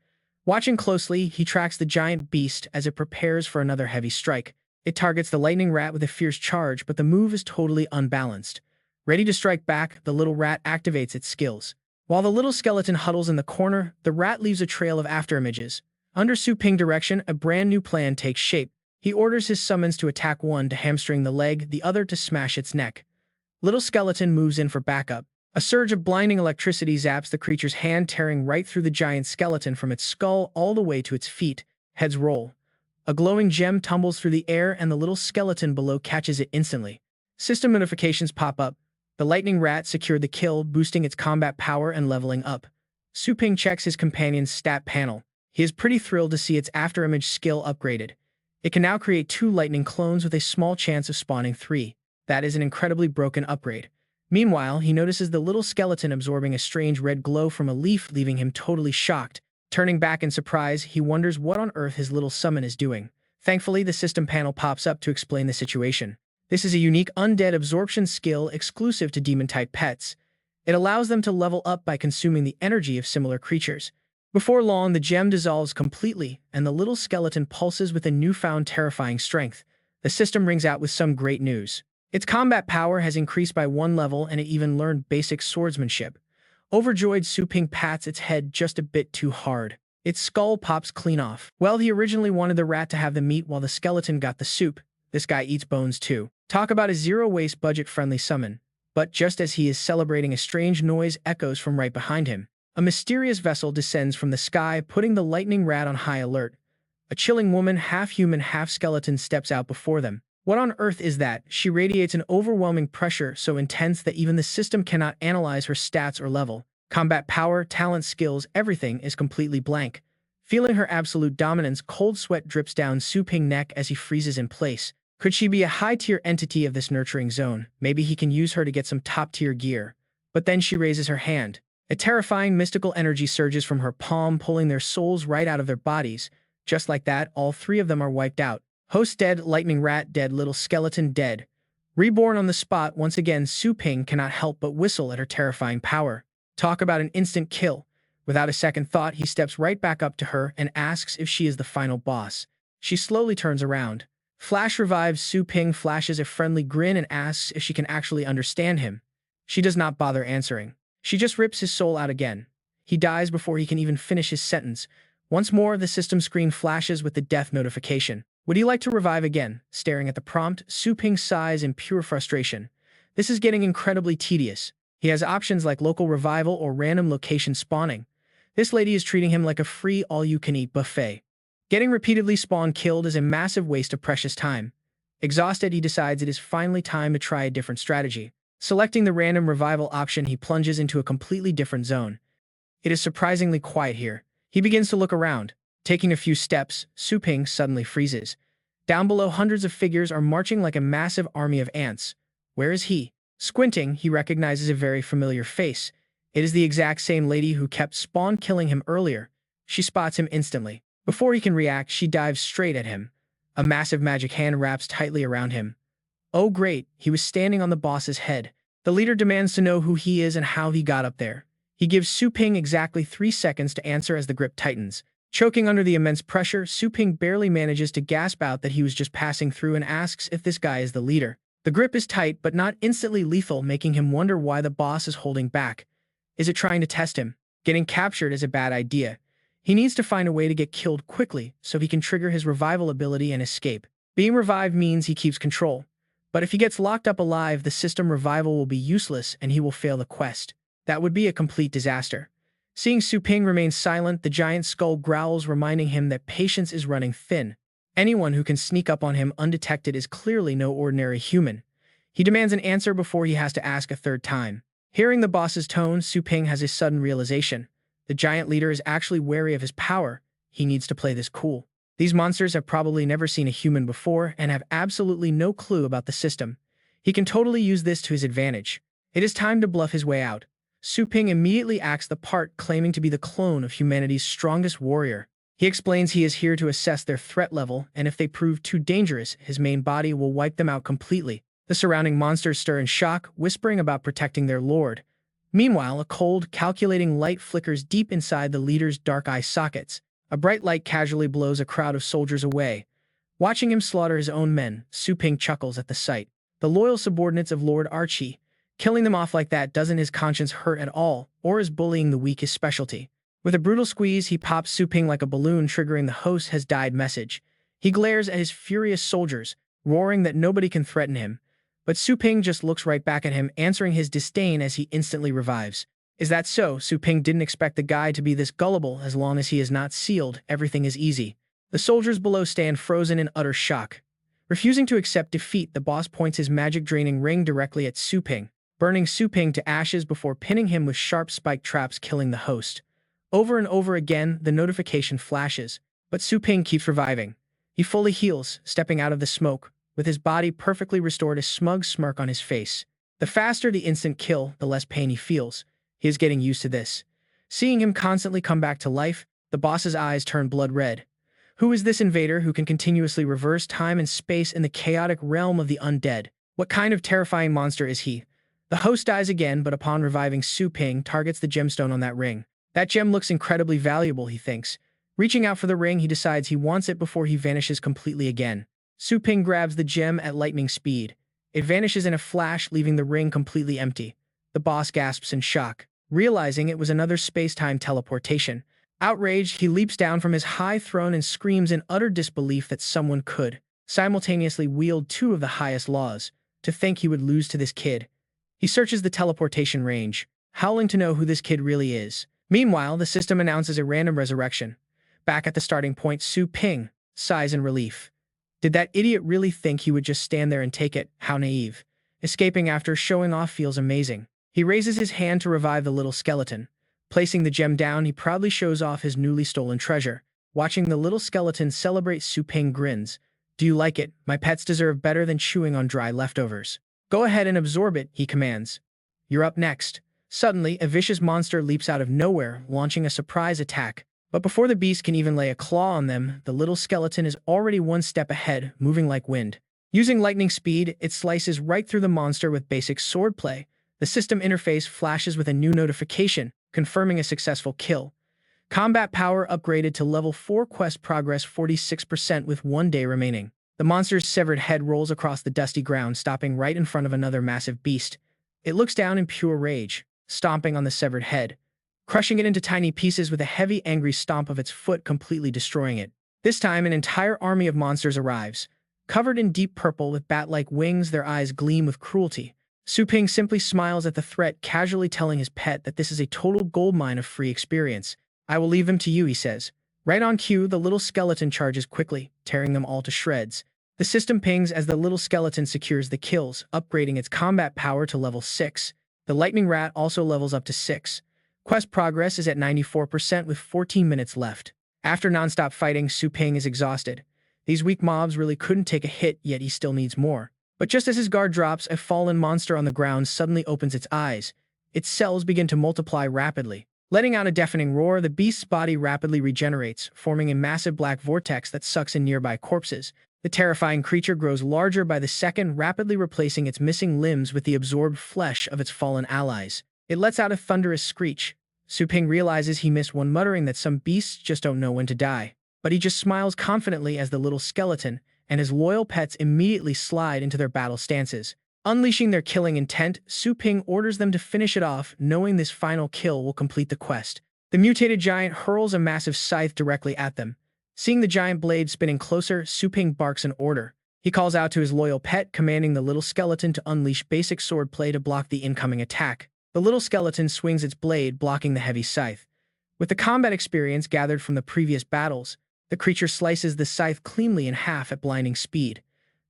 Watching closely, he tracks the giant beast as it prepares for another heavy strike. It targets the lightning rat with a fierce charge, but the move is totally unbalanced. Ready to strike back, the little rat activates its skills. While the little skeleton huddles in the corner, the rat leaves a trail of afterimages. Under Su Ping's direction, a brand new plan takes shape. He orders his summons to attack one to hamstring the leg, the other to smash its neck. Little Skeleton moves in for backup. A surge of blinding electricity zaps the creature's hand, tearing right through the giant skeleton from its skull all the way to its feet. Heads roll. A glowing gem tumbles through the air and the little skeleton below catches it instantly. System notifications pop up. The lightning rat secured the kill, boosting its combat power and leveling up. Su Ping checks his companion's stat panel. He is pretty thrilled to see its afterimage skill upgraded. It can now create 2 lightning clones with a small chance of spawning 3. That is an incredibly broken upgrade. Meanwhile, he notices the little skeleton absorbing a strange red glow from a leaf, leaving him totally shocked. Turning back in surprise, he wonders what on earth his little summon is doing. Thankfully, the system panel pops up to explain the situation. This is a unique undead absorption skill exclusive to demon-type pets. It allows them to level up by consuming the energy of similar creatures. Before long, the gem dissolves completely, and the little skeleton pulses with a newfound terrifying strength. The system rings out with some great news. Its combat power has increased by 1 level, and it even learned basic swordsmanship. Overjoyed, Su Ping pats its head just a bit too hard. Its skull pops clean off. Well, he originally wanted the rat to have the meat while the skeleton got the soup. This guy eats bones too. Talk about a zero-waste, budget-friendly summon. But just as he is celebrating, a strange noise echoes from right behind him. A mysterious vessel descends from the sky, putting the lightning rat on high alert. A chilling woman, half-human, half-skeleton, steps out before them. What on earth is that? She radiates an overwhelming pressure so intense that even the system cannot analyze her stats or level. Combat power, talent, skills, everything is completely blank. Feeling her absolute dominance, cold sweat drips down Su Ping's neck as he freezes in place. Could she be a high-tier entity of this nurturing zone? Maybe he can use her to get some top-tier gear. But then she raises her hand. A terrifying mystical energy surges from her palm, pulling their souls right out of their bodies. Just like that, all three of them are wiped out. Host dead, lightning rat dead, little skeleton dead. Reborn on the spot, once again, Su Ping cannot help but whistle at her terrifying power. Talk about an instant kill. Without a second thought, he steps right back up to her and asks if she is the final boss. She slowly turns around. Flash revives Su Ping, flashes a friendly grin, and asks if she can actually understand him. She does not bother answering. She just rips his soul out again. He dies before he can even finish his sentence. Once more, the system screen flashes with the death notification. Would he like to revive again? Staring at the prompt, Su Ping sighs in pure frustration. This is getting incredibly tedious. He has options like local revival or random location spawning. This lady is treating him like a free all-you-can-eat buffet. Getting repeatedly spawn-killed is a massive waste of precious time. Exhausted, he decides it is finally time to try a different strategy. Selecting the random revival option, he plunges into a completely different zone. It is surprisingly quiet here. He begins to look around. Taking a few steps, Su Ping suddenly freezes. Down below, hundreds of figures are marching like a massive army of ants. Where is he? Squinting, he recognizes a very familiar face. It is the exact same lady who kept spawn-killing him earlier. She spots him instantly. Before he can react, she dives straight at him. A massive magic hand wraps tightly around him. Oh great, he was standing on the boss's head. The leader demands to know who he is and how he got up there. He gives Su Ping exactly 3 seconds to answer as the grip tightens. Choking under the immense pressure, Su Ping barely manages to gasp out that he was just passing through and asks if this guy is the leader. The grip is tight but not instantly lethal, making him wonder why the boss is holding back. Is it trying to test him? Getting captured is a bad idea. He needs to find a way to get killed quickly so he can trigger his revival ability and escape. Being revived means he keeps control. But if he gets locked up alive, the system revival will be useless and he will fail the quest. That would be a complete disaster. Seeing Su Ping remain silent, the giant skull growls, reminding him that patience is running thin. Anyone who can sneak up on him undetected is clearly no ordinary human. He demands an answer before he has to ask a third time. Hearing the boss's tone, Su Ping has a sudden realization. The giant leader is actually wary of his power. He needs to play this cool. These monsters have probably never seen a human before and have absolutely no clue about the system. He can totally use this to his advantage. It is time to bluff his way out. Su Ping immediately acts the part, claiming to be the clone of humanity's strongest warrior. He explains he is here to assess their threat level, and if they prove too dangerous, his main body will wipe them out completely. The surrounding monsters stir in shock, whispering about protecting their lord. Meanwhile, a cold, calculating light flickers deep inside the leader's dark eye sockets. A bright light casually blows a crowd of soldiers away. Watching him slaughter his own men, Su Ping chuckles at the sight. The loyal subordinates of Lord Archie. Killing them off like that doesn't his conscience hurt at all, or is bullying the weak his specialty? With a brutal squeeze, he pops Su Ping like a balloon, triggering the host has died message. He glares at his furious soldiers, roaring that nobody can threaten him. But Su Ping just looks right back at him, answering his disdain as he instantly revives. Is that so? Su Ping didn't expect the guy to be this gullible. As long as he is not sealed, everything is easy. The soldiers below stand frozen in utter shock. Refusing to accept defeat, the boss points his magic-draining ring directly at Su Ping, burning Su Ping to ashes before pinning him with sharp spike traps, killing the host. Over and over again, the notification flashes, but Su Ping keeps reviving. He fully heals, stepping out of the smoke, with his body perfectly restored, a smug smirk on his face. The faster the instant kill, the less pain he feels. He is getting used to this. Seeing him constantly come back to life, the boss's eyes turn blood red. Who is this invader who can continuously reverse time and space in the chaotic realm of the undead? What kind of terrifying monster is he? The host dies again, but upon reviving, Su Ping targets the gemstone on that ring. That gem looks incredibly valuable, he thinks. Reaching out for the ring, he decides he wants it before he vanishes completely again. Su Ping grabs the gem at lightning speed. It vanishes in a flash, leaving the ring completely empty. The boss gasps in shock, realizing it was another space-time teleportation. Outraged, he leaps down from his high throne and screams in utter disbelief that someone could simultaneously wield two of the highest laws. To think he would lose to this kid. He searches the teleportation range, howling to know who this kid really is. Meanwhile, the system announces a random resurrection. Back at the starting point, Su Ping sighs in relief. Did that idiot really think he would just stand there and take it? How naive. Escaping after showing off feels amazing. He raises his hand to revive the little skeleton. Placing the gem down, he proudly shows off his newly stolen treasure. Watching the little skeleton celebrate, Su Ping grins. Do you like it? My pets deserve better than chewing on dry leftovers. Go ahead and absorb it, he commands. You're up next. Suddenly, a vicious monster leaps out of nowhere, launching a surprise attack. But before the beast can even lay a claw on them, the little skeleton is already one step ahead, moving like wind. Using lightning speed, it slices right through the monster with basic swordplay. The system interface flashes with a new notification, confirming a successful kill. Combat power upgraded to level 4, quest progress 46% with 1 day remaining. The monster's severed head rolls across the dusty ground, stopping right in front of another massive beast. It looks down in pure rage, stomping on the severed head, crushing it into tiny pieces with a heavy, angry stomp of its foot, completely destroying it. This time, an entire army of monsters arrives. Covered in deep purple with bat-like wings, their eyes gleam with cruelty. Su Ping simply smiles at the threat, casually telling his pet that this is a total goldmine of free experience. I will leave them to you, he says. Right on cue, the little skeleton charges quickly, tearing them all to shreds. The system pings as the little skeleton secures the kills, upgrading its combat power to level 6. The lightning rat also levels up to 6. Quest progress is at 94% with 14 minutes left. After non-stop fighting, Su Ping is exhausted. These weak mobs really couldn't take a hit, yet he still needs more. But just as his guard drops, a fallen monster on the ground suddenly opens its eyes. Its cells begin to multiply rapidly. Letting out a deafening roar, the beast's body rapidly regenerates, forming a massive black vortex that sucks in nearby corpses. The terrifying creature grows larger by the second, rapidly replacing its missing limbs with the absorbed flesh of its fallen allies. It lets out a thunderous screech. Su Ping realizes he missed one, muttering that some beasts just don't know when to die. But he just smiles confidently as the little skeleton and his loyal pets immediately slide into their battle stances. Unleashing their killing intent, Su Ping orders them to finish it off, knowing this final kill will complete the quest. The mutated giant hurls a massive scythe directly at them. Seeing the giant blade spinning closer, Su Ping barks an order. He calls out to his loyal pet, commanding the little skeleton to unleash basic swordplay to block the incoming attack. The little skeleton swings its blade, blocking the heavy scythe. With the combat experience gathered from the previous battles, the creature slices the scythe cleanly in half at blinding speed.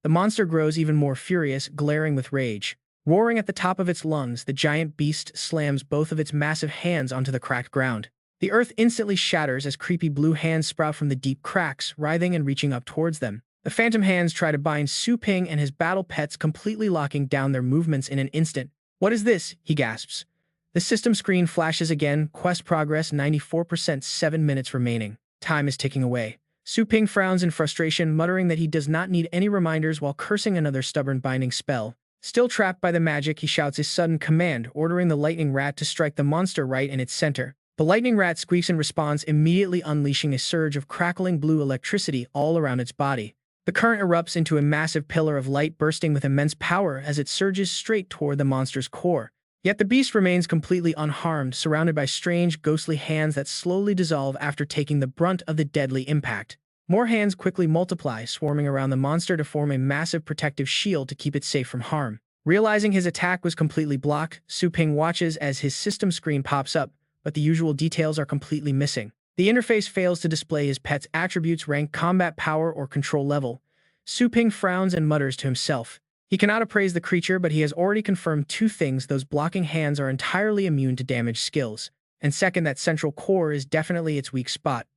The monster grows even more furious, glaring with rage. Roaring at the top of its lungs, the giant beast slams both of its massive hands onto the cracked ground. The earth instantly shatters as creepy blue hands sprout from the deep cracks, writhing and reaching up towards them. The phantom hands try to bind Su Ping and his battle pets, completely locking down their movements in an instant. What is this? He gasps. The system screen flashes again, quest progress 94%, 7 minutes remaining. Time is ticking away. Su Ping frowns in frustration, muttering that he does not need any reminders while cursing another stubborn binding spell. Still trapped by the magic, he shouts his sudden command, ordering the lightning rat to strike the monster right in its center. The lightning rat squeaks in response, immediately unleashing a surge of crackling blue electricity all around its body. The current erupts into a massive pillar of light, bursting with immense power as it surges straight toward the monster's core. Yet the beast remains completely unharmed, surrounded by strange, ghostly hands that slowly dissolve after taking the brunt of the deadly impact. More hands quickly multiply, swarming around the monster to form a massive protective shield to keep it safe from harm. Realizing his attack was completely blocked, Su Ping watches as his system screen pops up, but the usual details are completely missing. The interface fails to display his pet's attributes, rank, combat power, or control level. Su Ping frowns and mutters to himself. He cannot appraise the creature, but he has already confirmed two things: those blocking hands are entirely immune to damage skills, and second, that central core is definitely its weak spot.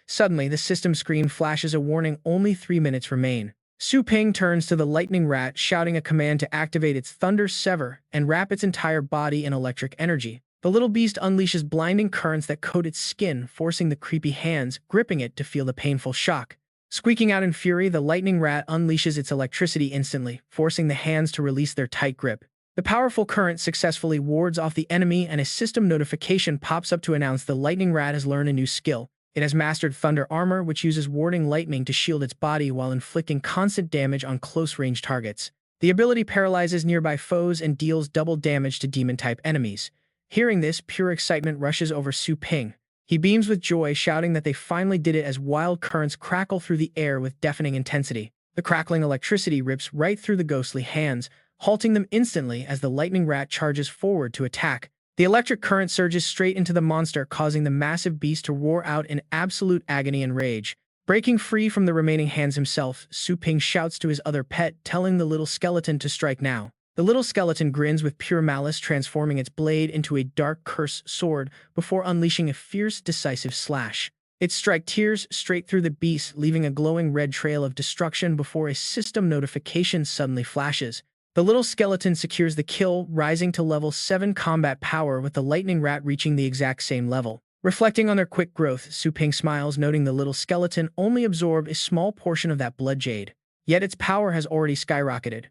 Suddenly, the system screen flashes a warning: only 3 minutes remain. Su Ping turns to the lightning rat, shouting a command to activate its thunder sever and wrap its entire body in electric energy. The little beast unleashes blinding currents that coat its skin, forcing the creepy hands gripping it to feel the painful shock. Squeaking out in fury, the lightning rat unleashes its electricity instantly, forcing the hands to release their tight grip. The powerful current successfully wards off the enemy, and a system notification pops up to announce the lightning rat has learned a new skill. It has mastered thunder armor, which uses warding lightning to shield its body while inflicting constant damage on close-range targets. The ability paralyzes nearby foes and deals double damage to demon-type enemies. Hearing this, pure excitement rushes over Su Ping. He beams with joy, shouting that they finally did it as wild currents crackle through the air with deafening intensity. The crackling electricity rips right through the ghostly hands, halting them instantly as the lightning rat charges forward to attack. The electric current surges straight into the monster, causing the massive beast to roar out in absolute agony and rage. Breaking free from the remaining hands himself, Su Ping shouts to his other pet, telling the little skeleton to strike now. The little skeleton grins with pure malice, transforming its blade into a dark curse sword before unleashing a fierce, decisive slash. Its strike tears straight through the beast, leaving a glowing red trail of destruction before a system notification suddenly flashes. The little skeleton secures the kill, rising to level 7 combat power, with the lightning rat reaching the exact same level. Reflecting on their quick growth, Su Ping smiles, noting the little skeleton only absorbed a small portion of that blood jade. Yet its power has already skyrocketed.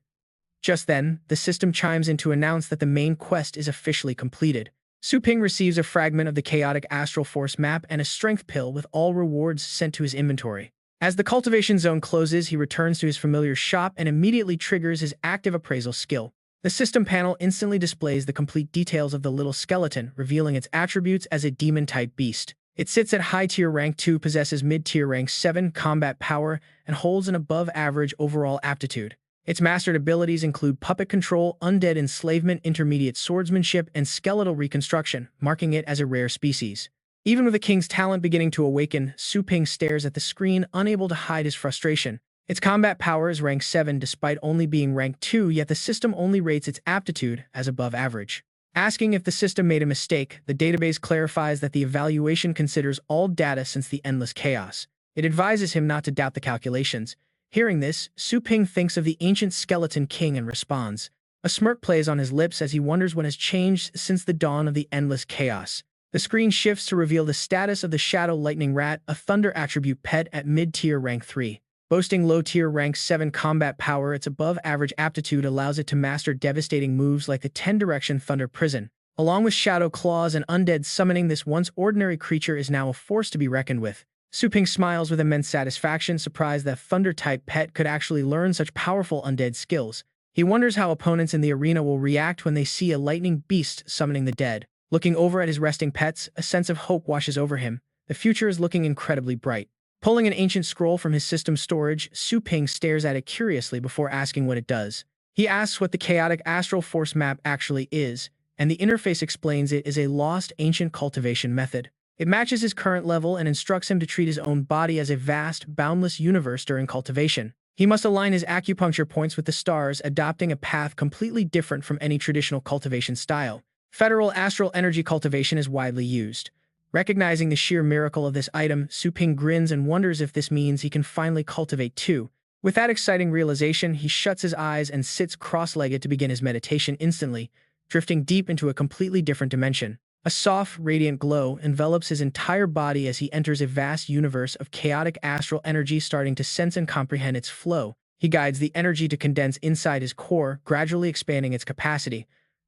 Just then, the system chimes in to announce that the main quest is officially completed. Su Ping receives a fragment of the chaotic astral force map and a strength pill with all rewards sent to his inventory. As the cultivation zone closes, he returns to his familiar shop and immediately triggers his active appraisal skill. The system panel instantly displays the complete details of the little skeleton, revealing its attributes as a demon-type beast. It sits at high-tier rank 2, possesses mid-tier rank 7 combat power, and holds an above-average overall aptitude. Its mastered abilities include puppet control, undead enslavement, intermediate swordsmanship, and skeletal reconstruction, marking it as a rare species. Even with the king's talent beginning to awaken, Su Ping stares at the screen, unable to hide his frustration. Its combat power is rank 7 despite only being rank 2, yet the system only rates its aptitude as above average. Asking if the system made a mistake, the database clarifies that the evaluation considers all data since the endless chaos. It advises him not to doubt the calculations. Hearing this, Su Ping thinks of the ancient skeleton king and responds. A smirk plays on his lips as he wonders what has changed since the dawn of the endless chaos. The screen shifts to reveal the status of the Shadow Lightning Rat, a Thunder attribute pet at mid-tier rank 3. Boasting low-tier rank 7 combat power, its above-average aptitude allows it to master devastating moves like the 10-direction Thunder Prison. Along with Shadow Claws and undead summoning, this once ordinary creature is now a force to be reckoned with. Su Ping smiles with immense satisfaction, surprised that Thunder-type pet could actually learn such powerful undead skills. He wonders how opponents in the arena will react when they see a lightning beast summoning the dead. Looking over at his resting pets, a sense of hope washes over him. The future is looking incredibly bright. Pulling an ancient scroll from his system storage, Su Ping stares at it curiously before asking what it does. He asks what the chaotic astral force map actually is, and the interface explains it is a lost ancient cultivation method. It matches his current level and instructs him to treat his own body as a vast, boundless universe during cultivation. He must align his acupuncture points with the stars, adopting a path completely different from any traditional cultivation style. Federal astral energy cultivation is widely used. Recognizing the sheer miracle of this item, Su Ping grins and wonders if this means he can finally cultivate too. With that exciting realization, he shuts his eyes and sits cross-legged to begin his meditation instantly, drifting deep into a completely different dimension. A soft, radiant glow envelops his entire body as he enters a vast universe of chaotic astral energy, starting to sense and comprehend its flow. He guides the energy to condense inside his core, gradually expanding its capacity.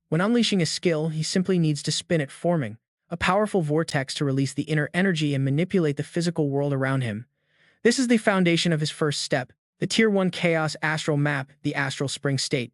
When unleashing a skill, he simply needs to spin it, forming a powerful vortex to release the inner energy and manipulate the physical world around him. This is the foundation of his first step, the Tier 1 Chaos Astral Map, the Astral Spring State.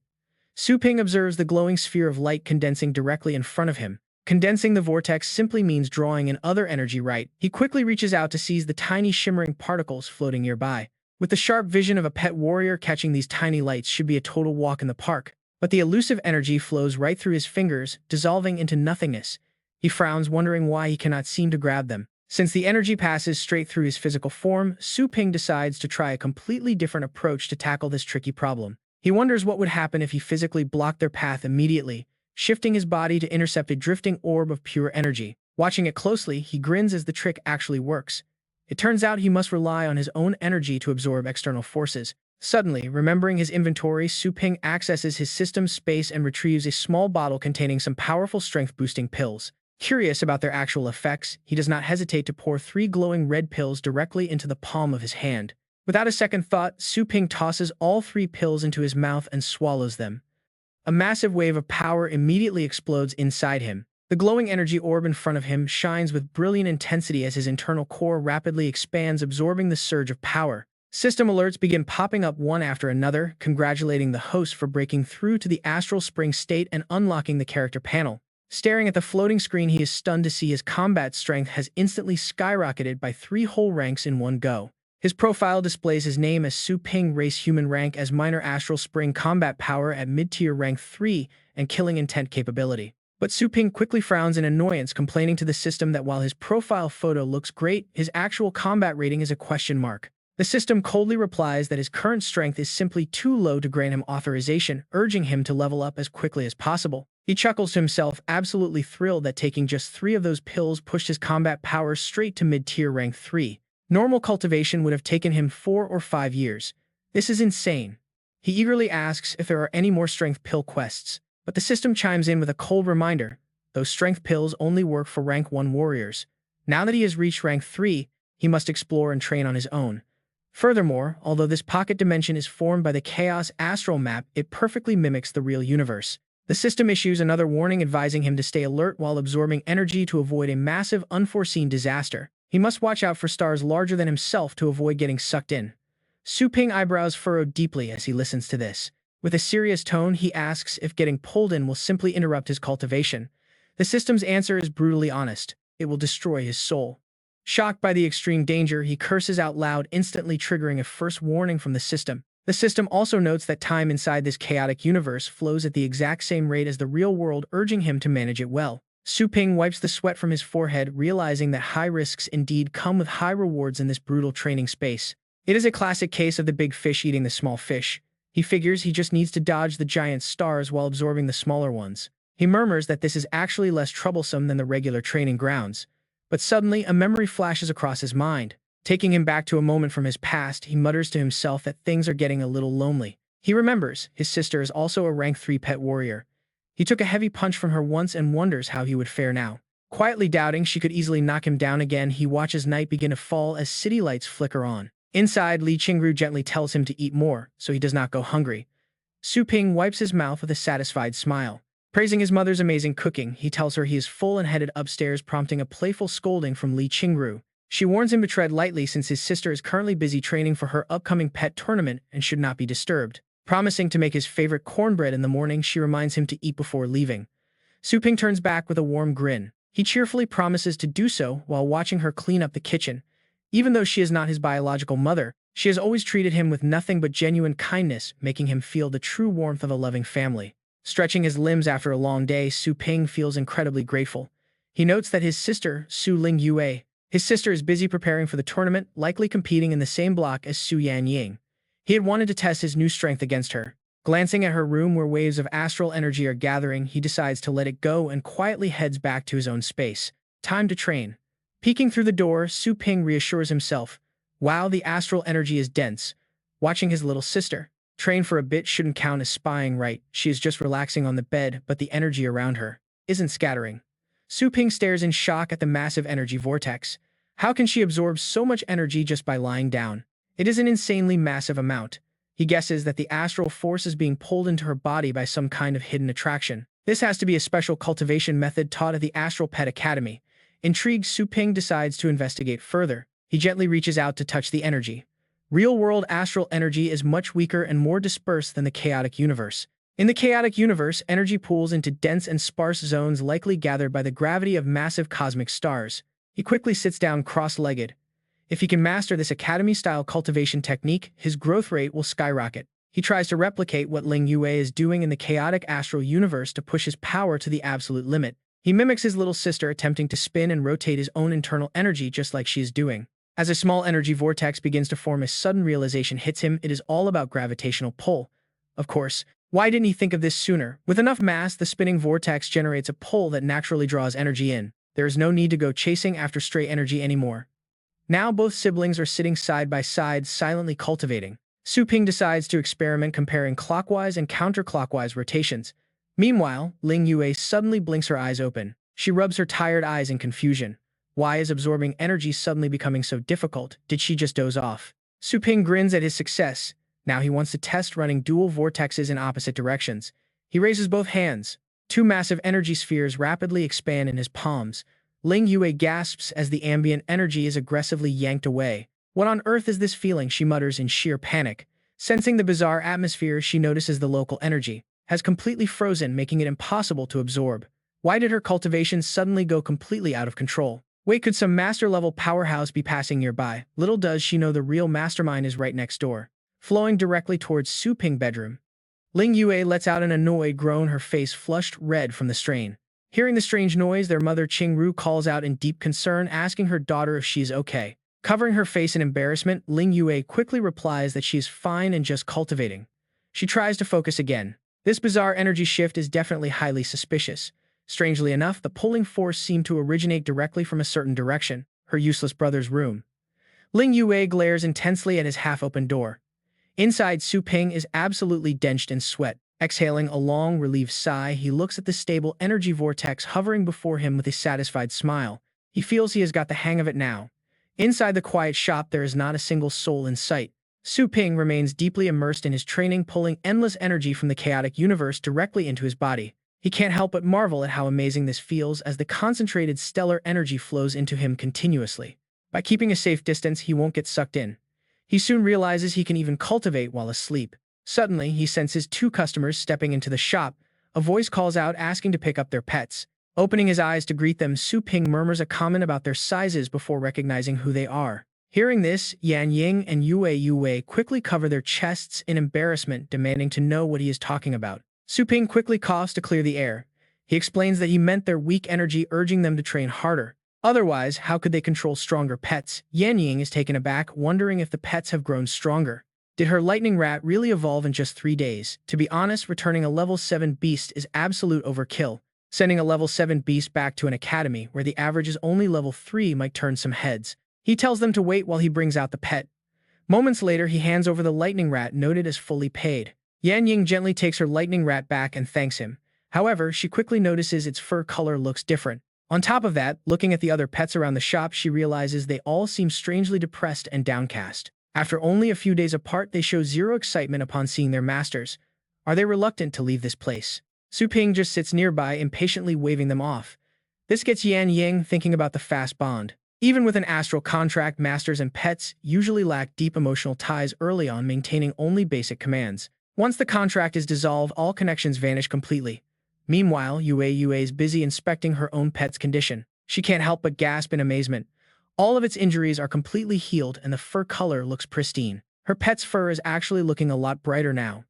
Su Ping observes the glowing sphere of light condensing directly in front of him. Condensing the vortex simply means drawing in other energy right. He quickly reaches out to seize the tiny shimmering particles floating nearby. With the sharp vision of a pet warrior, catching these tiny lights should be a total walk in the park. But the elusive energy flows right through his fingers, dissolving into nothingness. He frowns, wondering why he cannot seem to grab them. Since the energy passes straight through his physical form, Su Ping decides to try a completely different approach to tackle this tricky problem. He wonders what would happen if he physically blocked their path immediately, shifting his body to intercept a drifting orb of pure energy. Watching it closely, he grins as the trick actually works. It turns out he must rely on his own energy to absorb external forces. Suddenly, remembering his inventory, Su Ping accesses his system's space and retrieves a small bottle containing some powerful strength-boosting pills. Curious about their actual effects, he does not hesitate to pour 3 glowing red pills directly into the palm of his hand. Without a second thought, Su Ping tosses all 3 pills into his mouth and swallows them. A massive wave of power immediately explodes inside him. The glowing energy orb in front of him shines with brilliant intensity as his internal core rapidly expands, absorbing the surge of power. System alerts begin popping up one after another, congratulating the host for breaking through to the astral spring state and unlocking the character panel. Staring at the floating screen, he is stunned to see his combat strength has instantly skyrocketed by 3 whole ranks in one go. His profile displays his name as Su Ping, race human, rank as minor, astral spring, combat power at mid-tier rank 3, and killing intent capability. But Su Ping quickly frowns in annoyance, complaining to the system that while his profile photo looks great, his actual combat rating is a question mark. The system coldly replies that his current strength is simply too low to grant him authorization, urging him to level up as quickly as possible. He chuckles to himself, absolutely thrilled that taking just 3 of those pills pushed his combat power straight to mid-tier rank 3. Normal cultivation would have taken him 4 or 5 years. This is insane. He eagerly asks if there are any more strength pill quests, but the system chimes in with a cold reminder. Those strength pills only work for rank 1 warriors. Now that he has reached rank 3, he must explore and train on his own. Furthermore, although this pocket dimension is formed by the Chaos Astral Map, it perfectly mimics the real universe. The system issues another warning, advising him to stay alert while absorbing energy to avoid a massive, unforeseen disaster. He must watch out for stars larger than himself to avoid getting sucked in. Su Ping eyebrows furrowed deeply as he listens to this. With a serious tone, he asks if getting pulled in will simply interrupt his cultivation. The system's answer is brutally honest. It will destroy his soul. Shocked by the extreme danger, he curses out loud, instantly triggering a first warning from the system. The system also notes that time inside this chaotic universe flows at the exact same rate as the real world, urging him to manage it well. Su Ping wipes the sweat from his forehead, realizing that high risks indeed come with high rewards in this brutal training space. It is a classic case of the big fish eating the small fish. He figures he just needs to dodge the giant stars while absorbing the smaller ones. He murmurs that this is actually less troublesome than the regular training grounds. But suddenly, a memory flashes across his mind. Taking him back to a moment from his past, he mutters to himself that things are getting a little lonely. He remembers his sister is also a rank 3 pet warrior. He took a heavy punch from her once and wonders how he would fare now. Quietly doubting she could easily knock him down again, he watches night begin to fall as city lights flicker on. Inside, Li Qingru gently tells him to eat more, so he does not go hungry. Su Ping wipes his mouth with a satisfied smile. Praising his mother's amazing cooking, he tells her he is full and headed upstairs, prompting a playful scolding from Li Qingru. She warns him to tread lightly since his sister is currently busy training for her upcoming pet tournament and should not be disturbed. Promising to make his favorite cornbread in the morning, she reminds him to eat before leaving. Su Ping turns back with a warm grin. He cheerfully promises to do so while watching her clean up the kitchen. Even though she is not his biological mother, she has always treated him with nothing but genuine kindness, making him feel the true warmth of a loving family. Stretching his limbs after a long day, Su Ping feels incredibly grateful. He notes that his sister, Su Ling Yue, his sister is busy preparing for the tournament, likely competing in the same block as Su Yan Ying. He had wanted to test his new strength against her. Glancing at her room where waves of astral energy are gathering, he decides to let it go and quietly heads back to his own space. Time to train. Peeking through the door, Su Ping reassures himself. Wow, the astral energy is dense. Watching his little sister train for a bit shouldn't count as spying, right? She is just relaxing on the bed, but the energy around her isn't scattering. Su Ping stares in shock at the massive energy vortex. How can she absorb so much energy just by lying down? It is an insanely massive amount. He guesses that the astral force is being pulled into her body by some kind of hidden attraction. This has to be a special cultivation method taught at the Astral Pet Academy. Intrigued, Su Ping decides to investigate further. He gently reaches out to touch the energy. Real-world astral energy is much weaker and more dispersed than the chaotic universe. In the chaotic universe, energy pools into dense and sparse zones likely gathered by the gravity of massive cosmic stars. He quickly sits down cross-legged. If he can master this academy-style cultivation technique, his growth rate will skyrocket. He tries to replicate what Ling Yue is doing in the chaotic astral universe to push his power to the absolute limit. He mimics his little sister, attempting to spin and rotate his own internal energy just like she is doing. As a small energy vortex begins to form, a sudden realization hits him. It is all about gravitational pull. Of course, why didn't he think of this sooner? With enough mass, the spinning vortex generates a pull that naturally draws energy in. There is no need to go chasing after stray energy anymore. Now both siblings are sitting side by side, silently cultivating. Su Ping decides to experiment comparing clockwise and counterclockwise rotations. Meanwhile, Ling Yue suddenly blinks her eyes open. She rubs her tired eyes in confusion. Why is absorbing energy suddenly becoming so difficult? Did she just doze off? Su Ping grins at his success. Now he wants to test running dual vortexes in opposite directions. He raises both hands. Two massive energy spheres rapidly expand in his palms. Ling Yue gasps as the ambient energy is aggressively yanked away. What on earth is this feeling, she mutters in sheer panic. Sensing the bizarre atmosphere, she notices the local energy has completely frozen, making it impossible to absorb. Why did her cultivation suddenly go completely out of control? Wait, could some master-level powerhouse be passing nearby? Little does she know the real mastermind is right next door, flowing directly towards Su Ping's bedroom. Ling Yue lets out an annoyed groan, her face flushed red from the strain. Hearing the strange noise, their mother Qingru calls out in deep concern, asking her daughter if she's okay. Covering her face in embarrassment, Ling Yue quickly replies that she is fine and just cultivating. She tries to focus again. This bizarre energy shift is definitely highly suspicious. Strangely enough, the pulling force seemed to originate directly from a certain direction, her useless brother's room. Ling Yue glares intensely at his half-open door. Inside, Su Ping is absolutely drenched in sweat. Exhaling a long, relieved sigh, he looks at the stable energy vortex hovering before him with a satisfied smile. He feels he has got the hang of it now. Inside the quiet shop, there is not a single soul in sight. Su Ping remains deeply immersed in his training, pulling endless energy from the chaotic universe directly into his body. He can't help but marvel at how amazing this feels as the concentrated stellar energy flows into him continuously. By keeping a safe distance, he won't get sucked in. He soon realizes he can even cultivate while asleep. Suddenly, he senses two customers stepping into the shop. A voice calls out asking to pick up their pets. Opening his eyes to greet them, Su Ping murmurs a comment about their sizes before recognizing who they are. Hearing this, Yan Ying and Yue quickly cover their chests in embarrassment, demanding to know what he is talking about. Su Ping quickly coughs to clear the air. He explains that he meant their weak energy, urging them to train harder. Otherwise, how could they control stronger pets? Yan Ying is taken aback, wondering if the pets have grown stronger. Did her lightning rat really evolve in just 3 days? To be honest, returning a level 7 beast is absolute overkill. Sending a level 7 beast back to an academy where the average is only level 3 might turn some heads. He tells them to wait while he brings out the pet. Moments later, he hands over the lightning rat, noted as fully paid. Yan Ying gently takes her lightning rat back and thanks him. However, she quickly notices its fur color looks different. On top of that, looking at the other pets around the shop, she realizes they all seem strangely depressed and downcast. After only a few days apart, they show zero excitement upon seeing their masters. Are they reluctant to leave this place? Su Ping just sits nearby, impatiently waving them off. This gets Yan Ying thinking about the fast bond. Even with an astral contract, masters and pets usually lack deep emotional ties early on, maintaining only basic commands. Once the contract is dissolved, all connections vanish completely. Meanwhile, Yue is busy inspecting her own pet's condition. She can't help but gasp in amazement. All of its injuries are completely healed and the fur color looks pristine. Her pet's fur is actually looking a lot brighter now.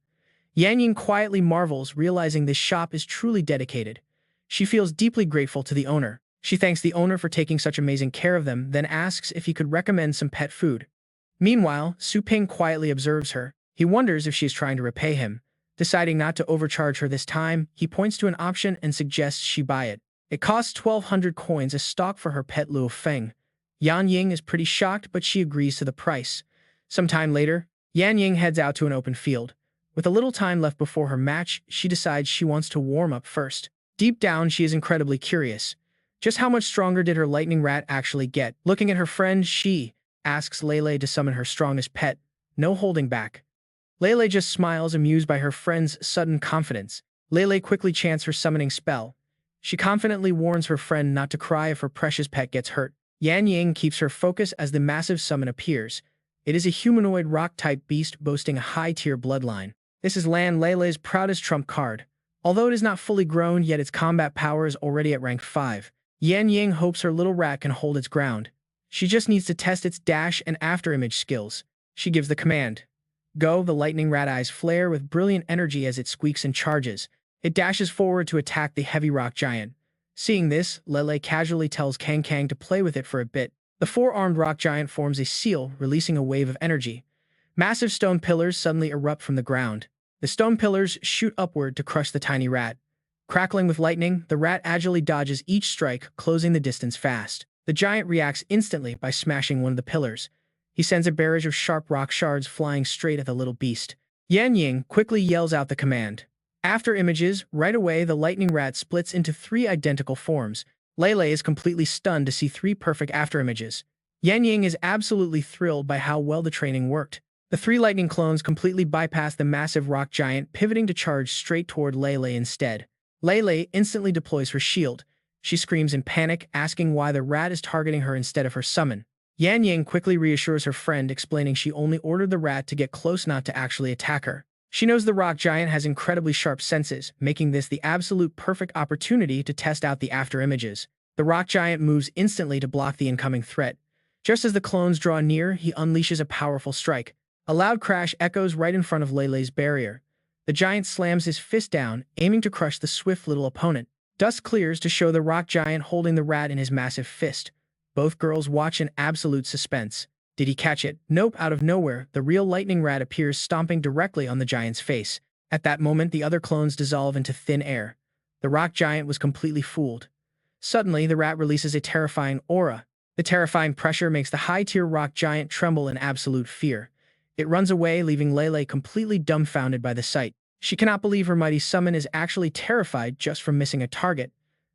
Yan Ying quietly marvels, realizing this shop is truly dedicated. She feels deeply grateful to the owner. She thanks the owner for taking such amazing care of them, then asks if he could recommend some pet food. Meanwhile, Su Ping quietly observes her. He wonders if she is trying to repay him. Deciding not to overcharge her this time, he points to an option and suggests she buy it. It costs 1,200 coins a stock for her pet Luo Feng. Yan Ying is pretty shocked, but she agrees to the price. Sometime later, Yan Ying heads out to an open field. With a little time left before her match, she decides she wants to warm up first. Deep down, she is incredibly curious. Just how much stronger did her lightning rat actually get? Looking at her friend, she asks Lele to summon her strongest pet. No holding back. Lele just smiles, amused by her friend's sudden confidence. Lele quickly chants her summoning spell. She confidently warns her friend not to cry if her precious pet gets hurt. Yan Ying keeps her focus as the massive summon appears. It is a humanoid rock-type beast boasting a high-tier bloodline. This is Lele's proudest trump card. Although it is not fully grown, yet its combat power is already at rank 5. Yan Ying hopes her little rat can hold its ground. She just needs to test its dash and afterimage skills. She gives the command. Go, the lightning rat eyes flare with brilliant energy as it squeaks and charges. It dashes forward to attack the heavy rock giant. Seeing this, Lele casually tells Kang to play with it for a bit. The four-armed rock giant forms a seal, releasing a wave of energy. Massive stone pillars suddenly erupt from the ground. The stone pillars shoot upward to crush the tiny rat. Crackling with lightning, the rat agilely dodges each strike, closing the distance fast. The giant reacts instantly by smashing one of the pillars. He sends a barrage of sharp rock shards flying straight at the little beast. Yan Ying quickly yells out the command. After images, right away the lightning rat splits into 3 identical forms. Lele is completely stunned to see 3 perfect afterimages. Yan Ying is absolutely thrilled by how well the training worked. The three lightning clones completely bypass the massive rock giant, pivoting to charge straight toward Lele instead. Lele instantly deploys her shield. She screams in panic, asking why the rat is targeting her instead of her summon. Yan Ying quickly reassures her friend, explaining she only ordered the rat to get close, not to actually attack her. She knows the rock giant has incredibly sharp senses, making this the absolute perfect opportunity to test out the afterimages. The rock giant moves instantly to block the incoming threat. Just as the clones draw near, he unleashes a powerful strike. A loud crash echoes right in front of Lele's barrier. The giant slams his fist down, aiming to crush the swift little opponent. Dust clears to show the rock giant holding the rat in his massive fist. Both girls watch in absolute suspense. Did he catch it? Nope. Out of nowhere, the real lightning rat appears, stomping directly on the giant's face. At that moment, the other clones dissolve into thin air. The rock giant was completely fooled. Suddenly, the rat releases a terrifying aura. The terrifying pressure makes the high-tier rock giant tremble in absolute fear. It runs away, leaving Lele completely dumbfounded by the sight. She cannot believe her mighty summon is actually terrified just from missing a target.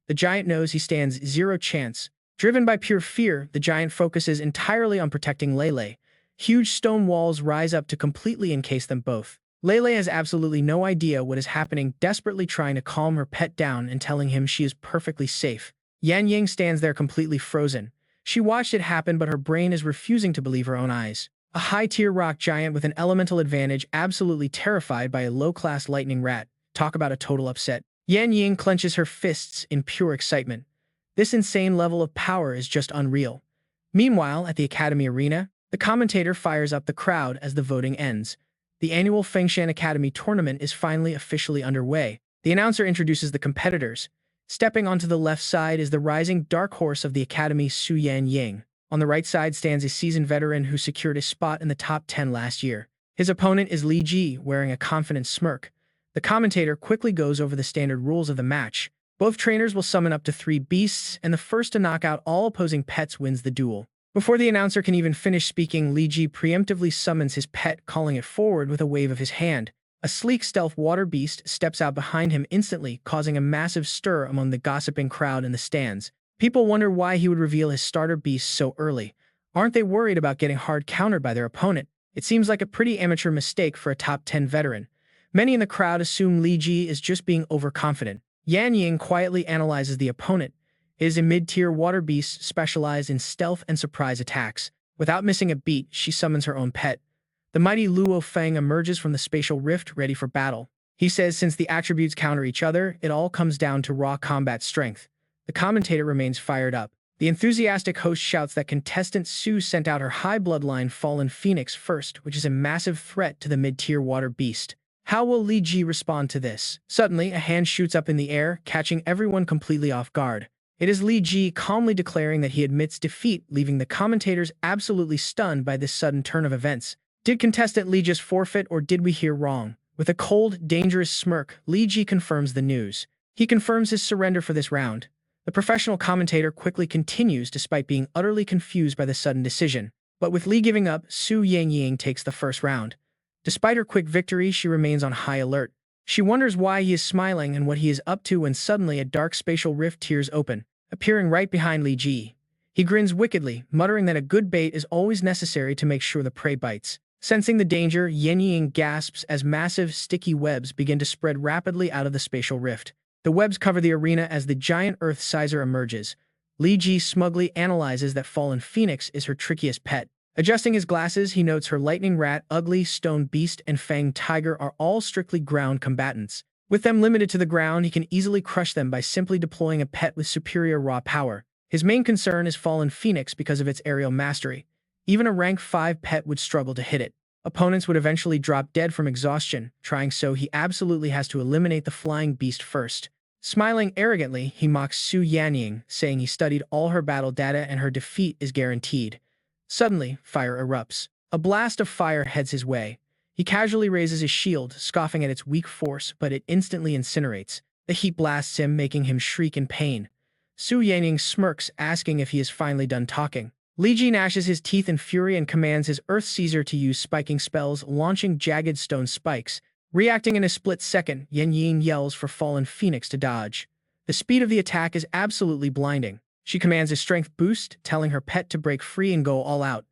The giant knows he stands zero chance. Driven by pure fear, the giant focuses entirely on protecting Lele. Huge stone walls rise up to completely encase them both. Lele has absolutely no idea what is happening, desperately trying to calm her pet down and telling him she is perfectly safe. Yan Ying stands there completely frozen. She watched it happen, but her brain is refusing to believe her own eyes. A high-tier rock giant with an elemental advantage, absolutely terrified by a low-class lightning rat. Talk about a total upset. Yan Ying clenches her fists in pure excitement. This insane level of power is just unreal. Meanwhile, at the Academy arena, the commentator fires up the crowd as the voting ends. The annual Fengshan Academy tournament is finally officially underway. The announcer introduces the competitors. Stepping onto the left side is the rising dark horse of the Academy, Su Yan Ying. On the right side stands a seasoned veteran who secured a spot in the top 10 last year. His opponent is Li Ji, wearing a confident smirk. The commentator quickly goes over the standard rules of the match. Both trainers will summon up to 3 beasts, and the first to knock out all opposing pets wins the duel. Before the announcer can even finish speaking, Li Ji preemptively summons his pet, calling it forward with a wave of his hand. A sleek stealth water beast steps out behind him instantly, causing a massive stir among the gossiping crowd in the stands. People wonder why he would reveal his starter beast so early. Aren't they worried about getting hard countered by their opponent? It seems like a pretty amateur mistake for a top 10 veteran. Many in the crowd assume Li Ji is just being overconfident. Yan Ying quietly analyzes the opponent. It is a mid-tier water beast specialized in stealth and surprise attacks. Without missing a beat, she summons her own pet. The mighty Luo Feng emerges from the spatial rift, ready for battle. He says since the attributes counter each other, it all comes down to raw combat strength. The commentator remains fired up. The enthusiastic host shouts that contestant Su sent out her high bloodline Fallen Phoenix first, which is a massive threat to the mid-tier water beast. How will Li Ji respond to this? Suddenly, a hand shoots up in the air, catching everyone completely off guard. It is Li Ji calmly declaring that he admits defeat, leaving the commentators absolutely stunned by this sudden turn of events. Did contestant Li just forfeit, or did we hear wrong? With a cold, dangerous smirk, Li Ji confirms the news. He confirms his surrender for this round. The professional commentator quickly continues despite being utterly confused by the sudden decision. But with Li giving up, Su Yangying takes the first round. Despite her quick victory, she remains on high alert. She wonders why he is smiling and what he is up to when suddenly a dark spatial rift tears open, appearing right behind Li Ji. He grins wickedly, muttering that a good bait is always necessary to make sure the prey bites. Sensing the danger, Yan Ying gasps as massive, sticky webs begin to spread rapidly out of the spatial rift. The webs cover the arena as the giant earth sizer emerges. Li Ji smugly analyzes that Fallen Phoenix is her trickiest pet. Adjusting his glasses, he notes her lightning rat, ugly stone beast, and fanged tiger are all strictly ground combatants. With them limited to the ground, he can easily crush them by simply deploying a pet with superior raw power. His main concern is Fallen Phoenix because of its aerial mastery. Even a rank 5 pet would struggle to hit it. Opponents would eventually drop dead from exhaustion. Trying so, he absolutely has to eliminate the flying beast first. Smiling arrogantly, he mocks Su Yanying, saying he studied all her battle data and her defeat is guaranteed. Suddenly, fire erupts. A blast of fire heads his way. He casually raises his shield, scoffing at its weak force, but it instantly incinerates. The heat blasts him, making him shriek in pain. Su Yanying smirks, asking if he is finally done talking. Li Ji gnashes his teeth in fury and commands his Earth Caesar to use spiking spells, launching jagged stone spikes. Reacting in a split second, Yan Ying yells for Fallen Phoenix to dodge. The speed of the attack is absolutely blinding. She commands a strength boost, telling her pet to break free and go all out.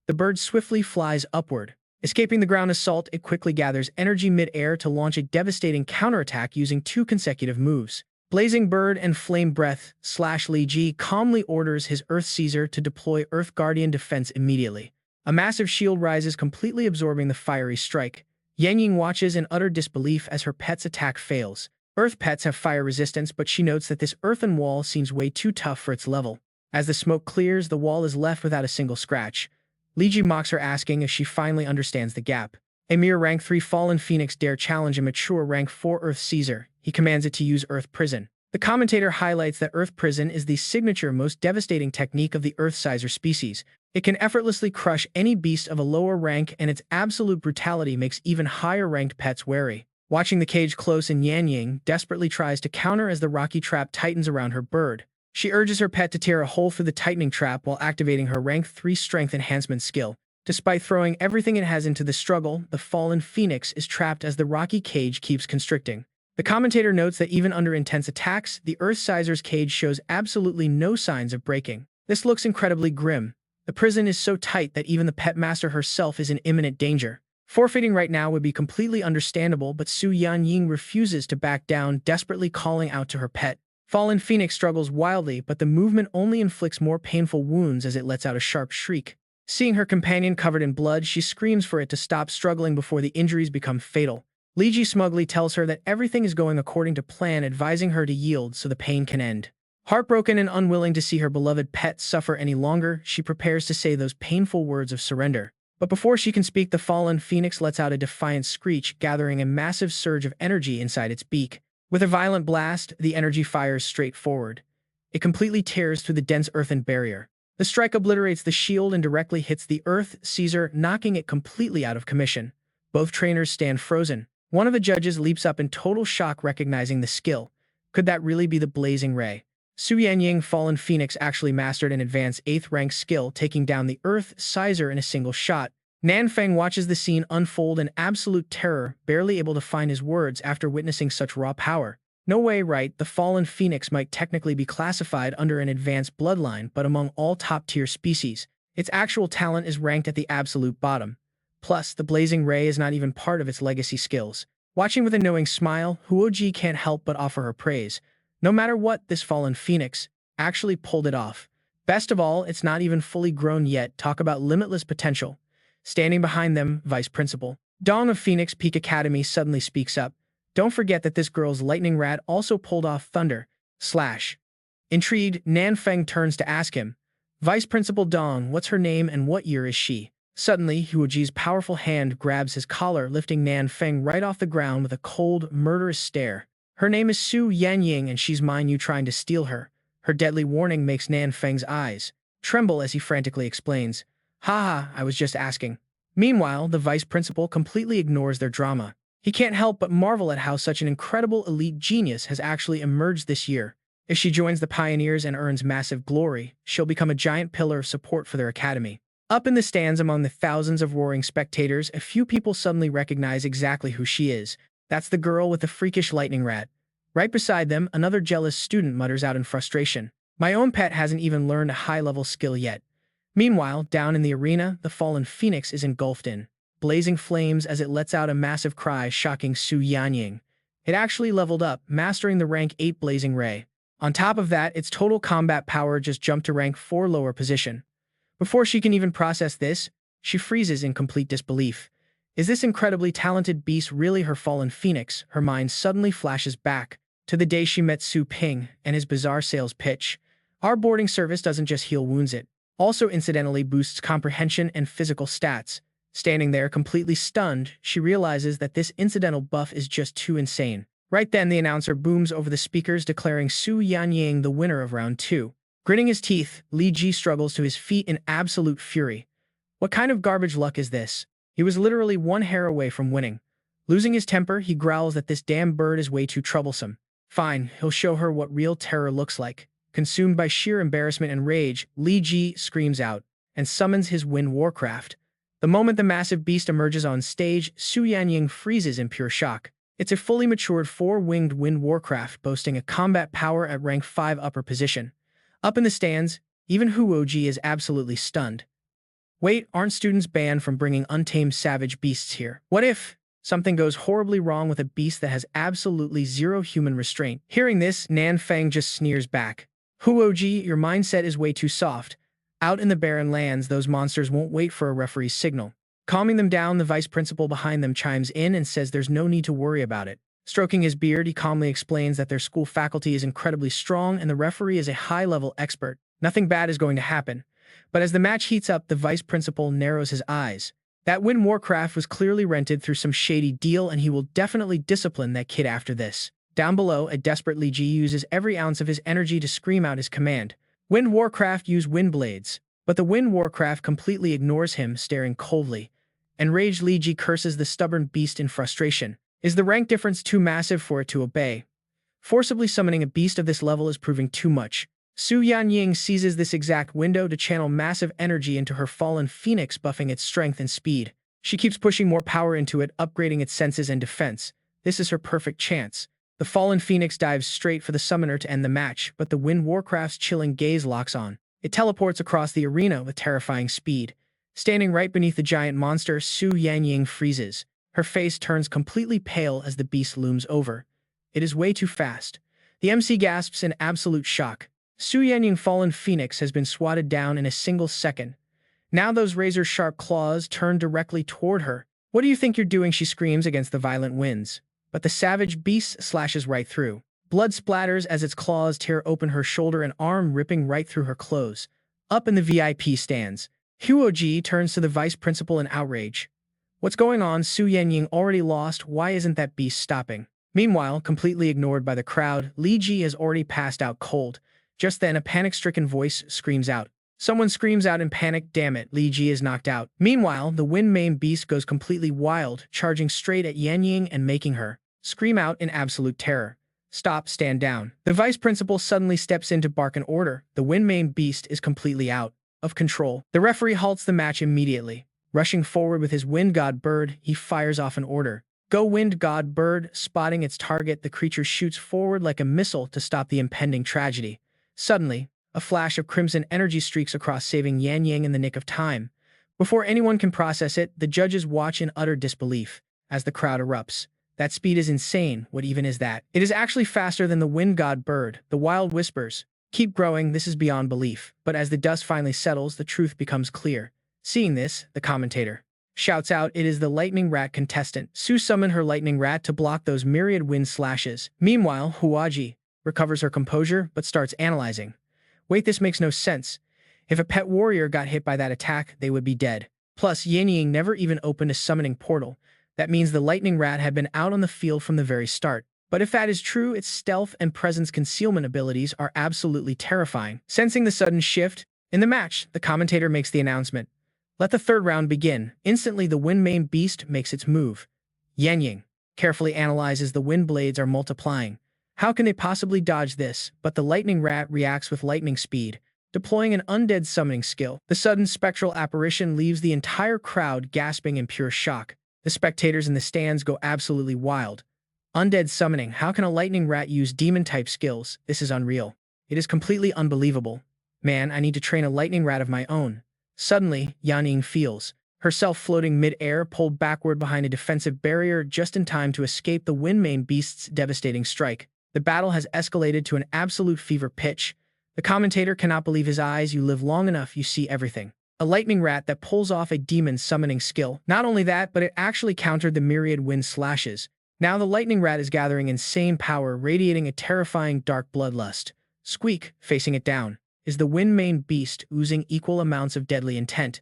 The bird swiftly flies upward. Escaping the ground assault, it quickly gathers energy mid-air to launch a devastating counterattack using 2 consecutive moves. Blazing Bird and Flame Breath / Li Ji calmly orders his Earth Caesar to deploy Earth Guardian defense immediately. A massive shield rises, completely absorbing the fiery strike. Yan Ying watches in utter disbelief as her pet's attack fails. Earth pets have fire resistance, but she notes that this earthen wall seems way too tough for its level. As the smoke clears, the wall is left without a single scratch. Li Ji mocks her, asking if she finally understands the gap. A mere rank 3 Fallen Phoenix dare challenge a mature rank 4 Earth Caesar. He commands it to use Earth Prison. The commentator highlights that Earth Prison is the signature, most devastating technique of the Earth Caesar species. It can effortlessly crush any beast of a lower rank, and its absolute brutality makes even higher-ranked pets wary. Watching the cage close, and Yan Ying desperately tries to counter as the rocky trap tightens around her bird. She urges her pet to tear a hole through the tightening trap while activating her rank 3 Strength Enhancement skill. Despite throwing everything it has into the struggle, the Fallen Phoenix is trapped as the rocky cage keeps constricting. The commentator notes that even under intense attacks, the Earth Caesar's cage shows absolutely no signs of breaking. This looks incredibly grim. The prison is so tight that even the pet master herself is in imminent danger. Forfeiting right now would be completely understandable, but Su Yan Ying refuses to back down, desperately calling out to her pet. Fallen Phoenix struggles wildly, but the movement only inflicts more painful wounds as it lets out a sharp shriek. Seeing her companion covered in blood, she screams for it to stop struggling before the injuries become fatal. Li Ji smugly tells her that everything is going according to plan, advising her to yield so the pain can end. Heartbroken and unwilling to see her beloved pet suffer any longer, she prepares to say those painful words of surrender. But before she can speak, the Fallen Phoenix lets out a defiant screech, gathering a massive surge of energy inside its beak. With a violent blast, the energy fires straight forward. It completely tears through the dense earthen barrier. The strike obliterates the shield and directly hits the Earth Caesar, knocking it completely out of commission. Both trainers stand frozen. One of the judges leaps up in total shock, recognizing the skill. Could that really be the Blazing Ray? Su Yanying Fallen Phoenix actually mastered an advanced 8th rank skill, taking down the Earth Caesar in a single shot. Nanfeng watches the scene unfold in absolute terror, barely able to find his words after witnessing such raw power. No way, right? The Fallen Phoenix might technically be classified under an advanced bloodline, but among all top-tier species, its actual talent is ranked at the absolute bottom. Plus, the Blazing Ray is not even part of its legacy skills. Watching with a knowing smile, Huoji can't help but offer her praise. No matter what, this Fallen Phoenix actually pulled it off. Best of all, it's not even fully grown yet. Talk about limitless potential. Standing behind them, Vice Principal Dawn of Phoenix Peak Academy suddenly speaks up. Don't forget that this girl's lightning rat also pulled off thunder. / Intrigued, Nanfeng turns to ask him, Vice Principal Dawn, what's her name and what year is she? Suddenly, Huoji's powerful hand grabs his collar, lifting Nanfeng right off the ground with a cold, murderous stare. Her name is Su Yanying, and she's mine. You trying to steal her? Her deadly warning makes Nanfeng's eyes tremble as he frantically explains, Haha, I was just asking. Meanwhile, the vice principal completely ignores their drama. He can't help but marvel at how such an incredible elite genius has actually emerged this year. If she joins the pioneers and earns massive glory, she'll become a giant pillar of support for their academy. Up in the stands among the thousands of roaring spectators, a few people suddenly recognize exactly who she is. That's the girl with the freakish lightning rat. Right beside them, another jealous student mutters out in frustration, My own pet hasn't even learned a high-level skill yet. Meanwhile, down in the arena, the Fallen Phoenix is engulfed in blazing flames as it lets out a massive cry, shocking Su Yanying. It actually leveled up, mastering the rank 8 Blazing Ray. On top of that, its total combat power just jumped to rank 4 lower position. Before she can even process this, she freezes in complete disbelief. Is this incredibly talented beast really her Fallen Phoenix? Her mind suddenly flashes back to the day she met Su Ping and his bizarre sales pitch. Our boarding service doesn't just heal wounds, it also incidentally boosts comprehension and physical stats. Standing there completely stunned, she realizes that this incidental buff is just too insane. Right then, the announcer booms over the speakers, declaring Su Yanying the winner of round 2. Gritting his teeth, Li Ji struggles to his feet in absolute fury. What kind of garbage luck is this? He was literally one hair away from winning. Losing his temper, he growls that this damn bird is way too troublesome. Fine, he'll show her what real terror looks like. Consumed by sheer embarrassment and rage, Li Ji screams out and summons his Wind Warcraft. The moment the massive beast emerges on stage, Su Yanying freezes in pure shock. It's a fully matured 4-winged Wind Warcraft boasting a combat power at rank 5 upper position. Up in the stands, even Huoji is absolutely stunned. Wait, aren't students banned from bringing untamed savage beasts here? What if something goes horribly wrong with a beast that has absolutely zero human restraint? Hearing this, Nan Feng just sneers back. Huoji, your mindset is way too soft. Out in the barren lands, those monsters won't wait for a referee's signal. Calming them down, the vice principal behind them chimes in and says there's no need to worry about it. Stroking his beard, he calmly explains that their school faculty is incredibly strong and the referee is a high-level expert. Nothing bad is going to happen. But as the match heats up, the vice principal narrows his eyes. That Win Warcraft was clearly rented through some shady deal and he will definitely discipline that kid after this. Down below, a desperate Li Ji uses every ounce of his energy to scream out his command. Wind Warcraft use wind blades. But the Wind Warcraft completely ignores him, staring coldly. Enraged Li Ji curses the stubborn beast in frustration. Is the rank difference too massive for it to obey? Forcibly summoning a beast of this level is proving too much. Su Yanying seizes this exact window to channel massive energy into her fallen phoenix, buffing its strength and speed. She keeps pushing more power into it, upgrading its senses and defense. This is her perfect chance. The fallen phoenix dives straight for the summoner to end the match, but the Wind Warcraft's chilling gaze locks on. It teleports across the arena with terrifying speed. Standing right beneath the giant monster, Su Yanying freezes. Her face turns completely pale as the beast looms over. It is way too fast. The MC gasps in absolute shock. Su Yanying fallen phoenix has been swatted down in a single second. Now those razor-sharp claws turn directly toward her. What do you think you're doing? She screams against the violent winds. But the savage beast slashes right through. Blood splatters as its claws tear open her shoulder and arm, ripping right through her clothes. Up in the VIP stands, Huoji turns to the vice principal in outrage. What's going on? Su Yanying already lost. Why isn't that beast stopping? Meanwhile, completely ignored by the crowd, Li Ji has already passed out cold. Just then, a panic-stricken voice screams out. Someone screams out in panic, damn it, Li Ji is knocked out. Meanwhile, the wind-mane beast goes completely wild, charging straight at Yanying and making her scream out in absolute terror. Stop, stand down. The vice principal suddenly steps in to bark an order. The wind-mane beast is completely out of control. The referee halts the match immediately. Rushing forward with his wind god bird, he fires off an order. Go wind god bird, spotting its target, the creature shoots forward like a missile to stop the impending tragedy. Suddenly, a flash of crimson energy streaks across, saving Yanying in the nick of time. Before anyone can process it, the judges watch in utter disbelief as the crowd erupts. That speed is insane. What even is that? It is actually faster than the wind god bird. The wild whispers, keep growing, this is beyond belief. But as the dust finally settles, the truth becomes clear. Seeing this, the commentator shouts out, it is the lightning rat contestant. Su summoned her lightning rat to block those myriad wind slashes. Meanwhile, Huaji recovers her composure, but starts analyzing. Wait, this makes no sense. If a pet warrior got hit by that attack, they would be dead. Plus, Yanying never even opened a summoning portal. That means the lightning rat had been out on the field from the very start. But if that is true, its stealth and presence concealment abilities are absolutely terrifying. Sensing the sudden shift in the match, the commentator makes the announcement. Let the third round begin. Instantly, the wind-mane beast makes its move. Yanying carefully analyzes the wind blades are multiplying. How can they possibly dodge this? But the lightning rat reacts with lightning speed, deploying an undead summoning skill. The sudden spectral apparition leaves the entire crowd gasping in pure shock. The spectators in the stands go absolutely wild. Undead summoning. How can a lightning rat use demon-type skills? This is unreal. It is completely unbelievable. Man, I need to train a lightning rat of my own. Suddenly, Yanying feels herself floating mid-air, pulled backward behind a defensive barrier just in time to escape the wind-mane beast's devastating strike. The battle has escalated to an absolute fever pitch. The commentator cannot believe his eyes. You live long enough, you see everything. A lightning rat that pulls off a demon summoning skill. Not only that, but it actually countered the myriad wind slashes. Now the lightning rat is gathering insane power, radiating a terrifying dark bloodlust. Squeak, facing it down, is the wind-mane beast, oozing equal amounts of deadly intent.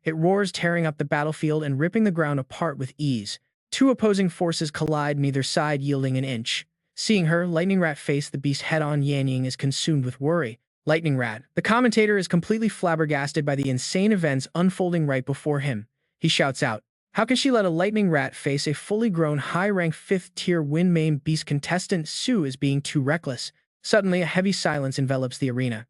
It roars, tearing up the battlefield and ripping the ground apart with ease. Two opposing forces collide, neither side yielding an inch. Seeing her, Lightning Rat face the beast head-on. Yanying is consumed with worry. Lightning Rat. The commentator is completely flabbergasted by the insane events unfolding right before him. He shouts out, how can she let a lightning rat face a fully grown high-rank 5th-tier wind-mane beast contestant? Su is being too reckless. Suddenly, a heavy silence envelops the arena.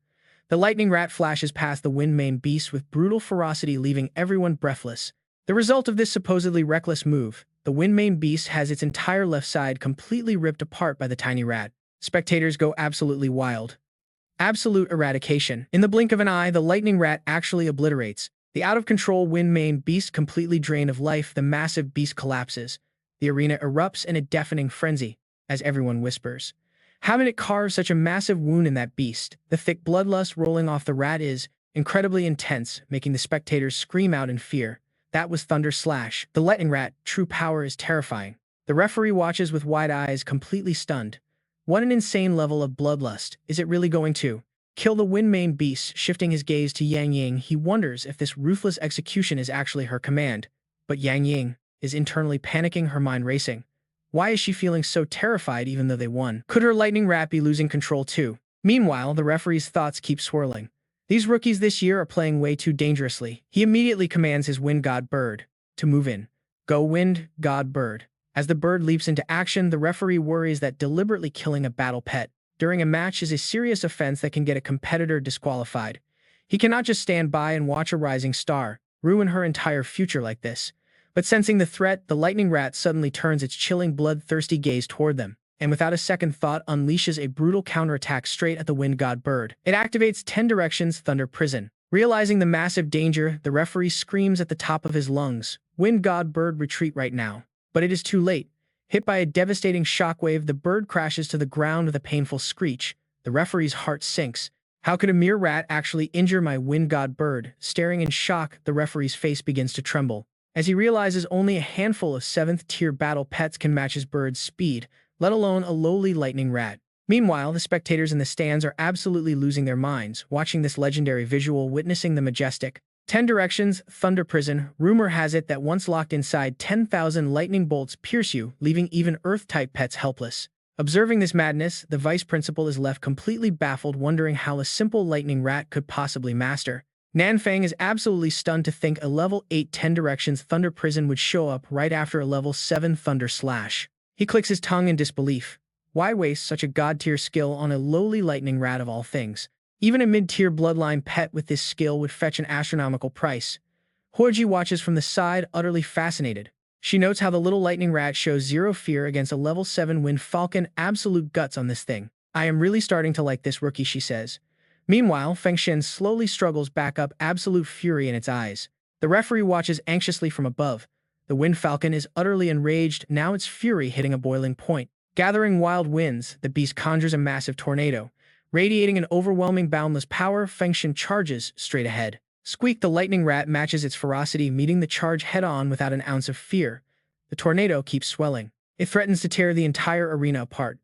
The lightning rat flashes past the wind-mane beast with brutal ferocity, leaving everyone breathless. The result of this supposedly reckless move, the wind-mane beast has its entire left side completely ripped apart by the tiny rat. Spectators go absolutely wild. Absolute eradication. In the blink of an eye, the lightning rat actually obliterates The out-of-control wind mane beast completely drained of life, the massive beast collapses. The arena erupts in a deafening frenzy, as everyone whispers. How did it carve such a massive wound in that beast? The thick bloodlust rolling off the rat is incredibly intense, making the spectators scream out in fear. That was Thunder Slash. The lightning rat, true power is terrifying. The referee watches with wide eyes, completely stunned. What an insane level of bloodlust. Is it really going to kill the Windmane beast? Shifting his gaze to Yang Ying, he wonders if this ruthless execution is actually her command. But Yang Ying is internally panicking, her mind racing. Why is she feeling so terrified even though they won? Could her lightning rat be losing control too? Meanwhile, the referee's thoughts keep swirling. These rookies this year are playing way too dangerously. He immediately commands his wind god bird to move in. Go wind god bird. As the bird leaps into action, the referee worries that deliberately killing a battle pet during a match is a serious offense that can get a competitor disqualified. He cannot just stand by and watch a rising star ruin her entire future like this. But sensing the threat, the lightning rat suddenly turns its chilling, bloodthirsty gaze toward them, and without a second thought unleashes a brutal counterattack straight at the wind god bird. It activates 10 Directions Thunder Prison. Realizing the massive danger, the referee screams at the top of his lungs, "Wind god bird, retreat right now." But it is too late. Hit by a devastating shockwave, the bird crashes to the ground with a painful screech. The referee's heart sinks. How could a mere rat actually injure my wind god bird? Staring in shock, the referee's face begins to tremble, as he realizes only a handful of 7th-tier battle pets can match his bird's speed, let alone a lowly lightning rat. Meanwhile, the spectators in the stands are absolutely losing their minds, watching this legendary visual, witnessing the majestic 10 Directions Thunder Prison. Rumor has it that once locked inside, 10,000 lightning bolts pierce you, leaving even Earth-type pets helpless. Observing this madness, the vice principal is left completely baffled, wondering how a simple lightning rat could possibly master. Nanfang is absolutely stunned to think a level 8 10 Directions Thunder Prison would show up right after a level 7 Thunder Slash. He clicks his tongue in disbelief. Why waste such a god-tier skill on a lowly lightning rat of all things? Even a mid-tier bloodline pet with this skill would fetch an astronomical price. Huoji watches from the side, utterly fascinated. She notes how the little lightning rat shows zero fear against a level 7 wind falcon. Absolute guts on this thing. I am really starting to like this rookie, she says. Meanwhile, Fengshen slowly struggles back up, absolute fury in its eyes. The referee watches anxiously from above. The wind falcon is utterly enraged, now its fury hitting a boiling point. Gathering wild winds, the beast conjures a massive tornado. Radiating an overwhelming boundless power, Fengshen charges straight ahead. Squeak, the lightning rat matches its ferocity, meeting the charge head-on without an ounce of fear. The tornado keeps swelling. It threatens to tear the entire arena apart.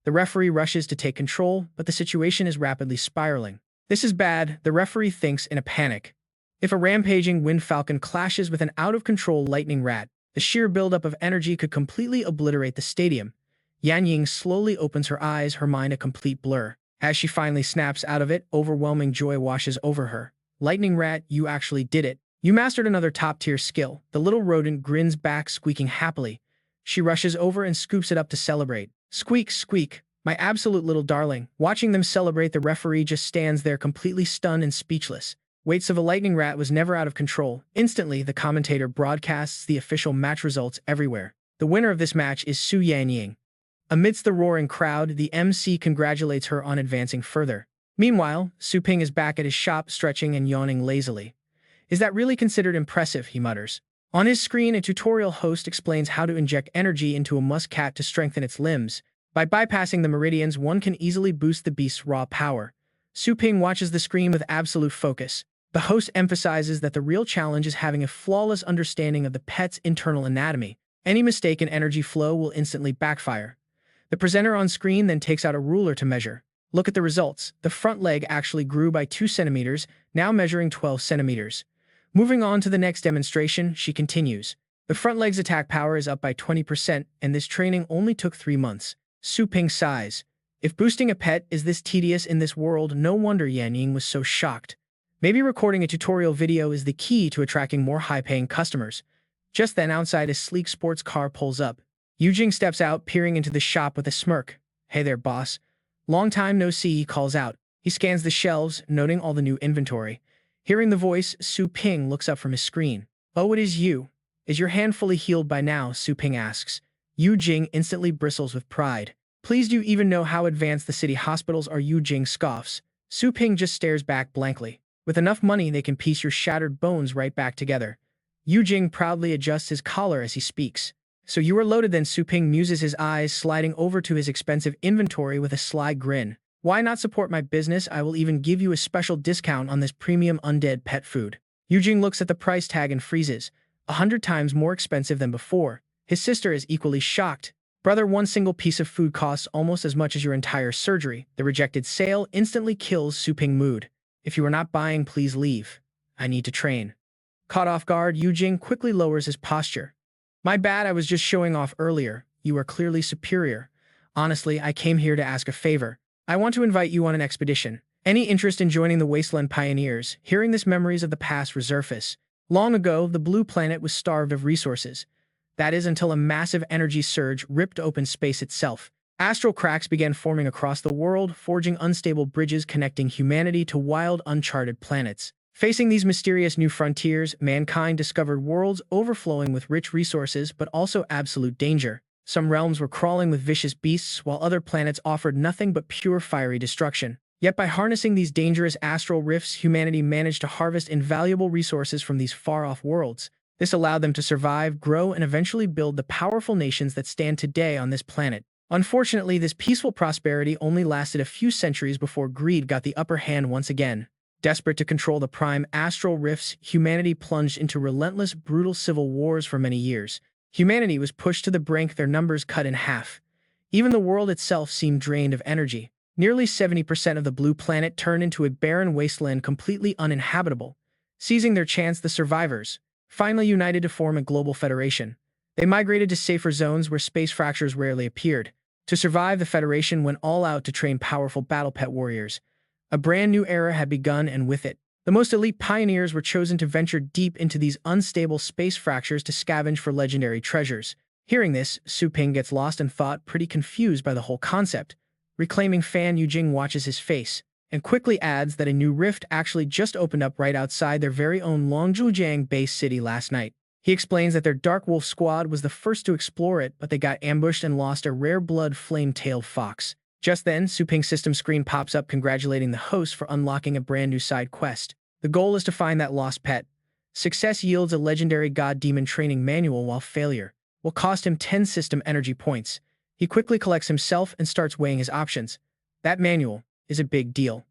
The referee rushes to take control, but the situation is rapidly spiraling. This is bad, the referee thinks in a panic. If a rampaging wind falcon clashes with an out-of-control lightning rat, the sheer buildup of energy could completely obliterate the stadium. Yan Ying slowly opens her eyes, her mind a complete blur. As she finally snaps out of it, overwhelming joy washes over her. Lightning rat, you actually did it. You mastered another top-tier skill. The little rodent grins back, squeaking happily. She rushes over and scoops it up to celebrate. Squeak, squeak, my absolute little darling. Watching them celebrate, the referee just stands there completely stunned and speechless. Weights of a lightning rat was never out of control. Instantly, the commentator broadcasts the official match results everywhere. The winner of this match is Su Yanying. Amidst the roaring crowd, the MC congratulates her on advancing further. Meanwhile, Su Ping is back at his shop, stretching and yawning lazily. Is that really considered impressive? He mutters. On his screen, a tutorial host explains how to inject energy into a muscat to strengthen its limbs. By bypassing the meridians, one can easily boost the beast's raw power. Su Ping watches the screen with absolute focus. The host emphasizes that the real challenge is having a flawless understanding of the pet's internal anatomy. Any mistake in energy flow will instantly backfire. The presenter on screen then takes out a ruler to measure. Look at the results. The front leg actually grew by 2 centimeters, now measuring 12 centimeters. Moving on to the next demonstration, she continues. The front leg's attack power is up by 20%, and this training only took 3 months. Su Ping sighs. If boosting a pet is this tedious in this world, no wonder Yan Ying was so shocked. Maybe recording a tutorial video is the key to attracting more high-paying customers. Just then, outside, a sleek sports car pulls up. Yu Jing steps out, peering into the shop with a smirk. Hey there, boss. Long time no see, he calls out. He scans the shelves, noting all the new inventory. Hearing the voice, Su Ping looks up from his screen. Oh, it is you. Is your hand fully healed by now? Su Ping asks. Yu Jing instantly bristles with pride. Please, do you even know how advanced the city hospitals are? Yu Jing scoffs. Su Ping just stares back blankly. With enough money, they can piece your shattered bones right back together. Yu Jing proudly adjusts his collar as he speaks. So you are loaded then, Su Ping muses, his eyes sliding over to his expensive inventory with a sly grin. Why not support my business? I will even give you a special discount on this premium undead pet food. Yu Jing looks at the price tag and freezes. 100 times more expensive than before. His sister is equally shocked. Brother, one single piece of food costs almost as much as your entire surgery. The rejected sale instantly kills Su Ping's mood. If you are not buying, please leave. I need to train. Caught off guard, Yu Jing quickly lowers his posture. My bad, I was just showing off earlier. You are clearly superior. Honestly, I came here to ask a favor. I want to invite you on an expedition. Any interest in joining the Wasteland Pioneers? Hearing this, memories of the past resurface. Long ago, the blue planet was starved of resources. That is until a massive energy surge ripped open space itself. Astral cracks began forming across the world, forging unstable bridges connecting humanity to wild, uncharted planets. Facing these mysterious new frontiers, mankind discovered worlds overflowing with rich resources but also absolute danger. Some realms were crawling with vicious beasts, while other planets offered nothing but pure fiery destruction. Yet by harnessing these dangerous astral rifts, humanity managed to harvest invaluable resources from these far-off worlds. This allowed them to survive, grow, and eventually build the powerful nations that stand today on this planet. Unfortunately, this peaceful prosperity only lasted a few centuries before greed got the upper hand once again. Desperate to control the prime astral rifts, humanity plunged into relentless, brutal civil wars for many years. Humanity was pushed to the brink, their numbers cut in half. Even the world itself seemed drained of energy. Nearly 70% of the blue planet turned into a barren wasteland completely uninhabitable. Seizing their chance, the survivors finally united to form a global federation. They migrated to safer zones where space fractures rarely appeared. To survive, the Federation went all out to train powerful battle pet warriors. A brand new era had begun, and with it, the most elite pioneers were chosen to venture deep into these unstable space fractures to scavenge for legendary treasures. Hearing this, Su Ping gets lost in thought, pretty confused by the whole concept. Reclaiming Fan Yujing watches his face, and quickly adds that a new rift actually just opened up right outside their very own Longzhujiang base city last night. He explains that their Dark Wolf squad was the first to explore it, but they got ambushed and lost a rare blood flame-tailed fox. Just then, Su Ping's system screen pops up congratulating the host for unlocking a brand new side quest. The goal is to find that lost pet. Success yields a legendary god-demon training manual, while failure will cost him 10 system energy points. He quickly collects himself and starts weighing his options. That manual is a big deal.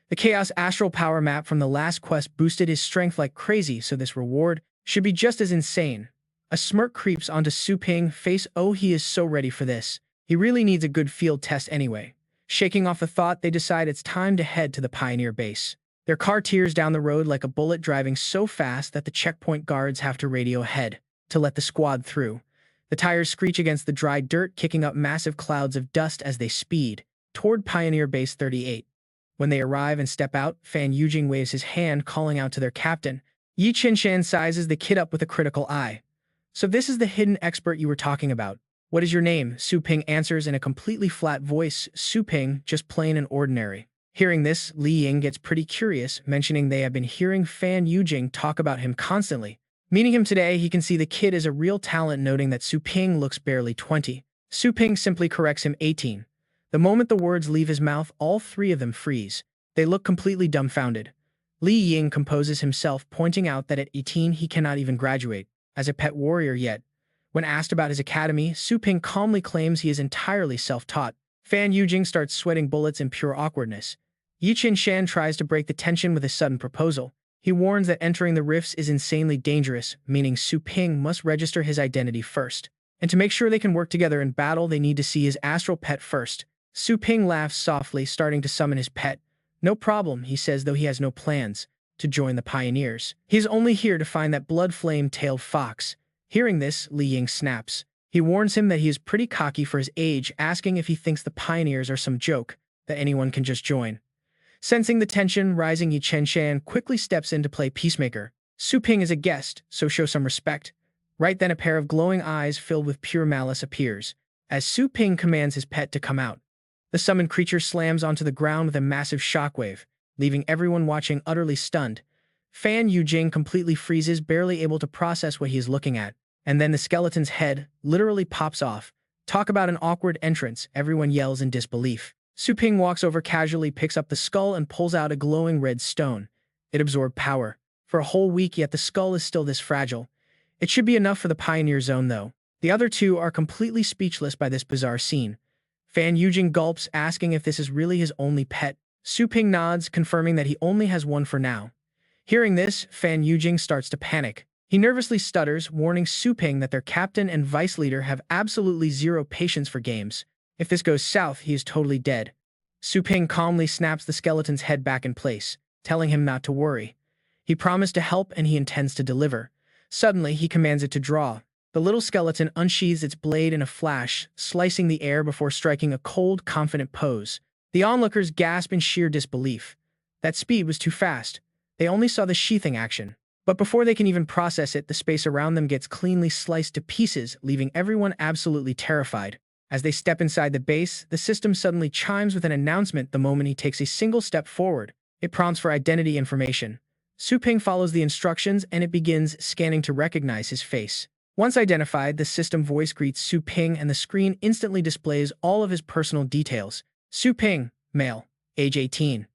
The Chaos Astral Power map from the last quest boosted his strength like crazy, so this reward should be just as insane. A smirk creeps onto Su Ping's face. Oh, he is so ready for this. He really needs a good field test anyway. Shaking off the thought, they decide it's time to head to the Pioneer base. Their car tears down the road like a bullet, driving so fast that the checkpoint guards have to radio ahead to let the squad through. The tires screech against the dry dirt, kicking up massive clouds of dust as they speed toward Pioneer Base 38. When they arrive and step out, Fan Yujing waves his hand, calling out to their captain. Yi Qinshan sizes the kid up with a critical eye. So this is the hidden expert you were talking about. What is your name? Su Ping answers in a completely flat voice. Su Ping, just plain and ordinary. Hearing this, Li Ying gets pretty curious, mentioning they have been hearing Fan Yujing talk about him constantly. Meeting him today, he can see the kid is a real talent, noting that Su Ping looks barely 20. Su Ping simply corrects him 18. The moment the words leave his mouth, all three of them freeze. They look completely dumbfounded. Li Ying composes himself, pointing out that at 18 he cannot even graduate as a pet warrior yet. When asked about his academy, Su Ping calmly claims he is entirely self-taught. Fan Yujing starts sweating bullets in pure awkwardness. Yi Qinshan tries to break the tension with a sudden proposal. He warns that entering the rifts is insanely dangerous, meaning Su Ping must register his identity first. And to make sure they can work together in battle, they need to see his astral pet first. Su Ping laughs softly, starting to summon his pet. No problem, he says, though he has no plans to join the pioneers. He is only here to find that blood flame-tailed fox. Hearing this, Li Ying snaps. He warns him that he is pretty cocky for his age, asking if he thinks the pioneers are some joke that anyone can just join. Sensing the tension rising, Yi Qinshan quickly steps in to play peacemaker. Su Ping is a guest, so show some respect. Right then, a pair of glowing eyes filled with pure malice appears, as Su Ping commands his pet to come out. The summoned creature slams onto the ground with a massive shockwave, leaving everyone watching utterly stunned. Fan Yujing completely freezes, barely able to process what he is looking at. And then the skeleton's head literally pops off. Talk about an awkward entrance, everyone yells in disbelief. Su Ping walks over casually, picks up the skull, and pulls out a glowing red stone. It absorbed power for a whole week, yet the skull is still this fragile. It should be enough for the Pioneer Zone, though. The other two are completely speechless by this bizarre scene. Fan Yujing gulps, asking if this is really his only pet. Su Ping nods, confirming that he only has one for now. Hearing this, Fan Yujing starts to panic. He nervously stutters, warning Su Ping that their captain and vice leader have absolutely zero patience for games. If this goes south, he is totally dead. Su Ping calmly snaps the skeleton's head back in place, telling him not to worry. He promised to help and he intends to deliver. Suddenly, he commands it to draw. The little skeleton unsheathes its blade in a flash, slicing the air before striking a cold, confident pose. The onlookers gasp in sheer disbelief. That speed was too fast. They only saw the sheathing action. But before they can even process it, the space around them gets cleanly sliced to pieces, leaving everyone absolutely terrified. As they step inside the base, the system suddenly chimes with an announcement the moment he takes a single step forward. It prompts for identity information. Su Ping follows the instructions and it begins scanning to recognize his face. Once identified, the system voice greets Su Ping and the screen instantly displays all of his personal details. Su Ping, male, age 18.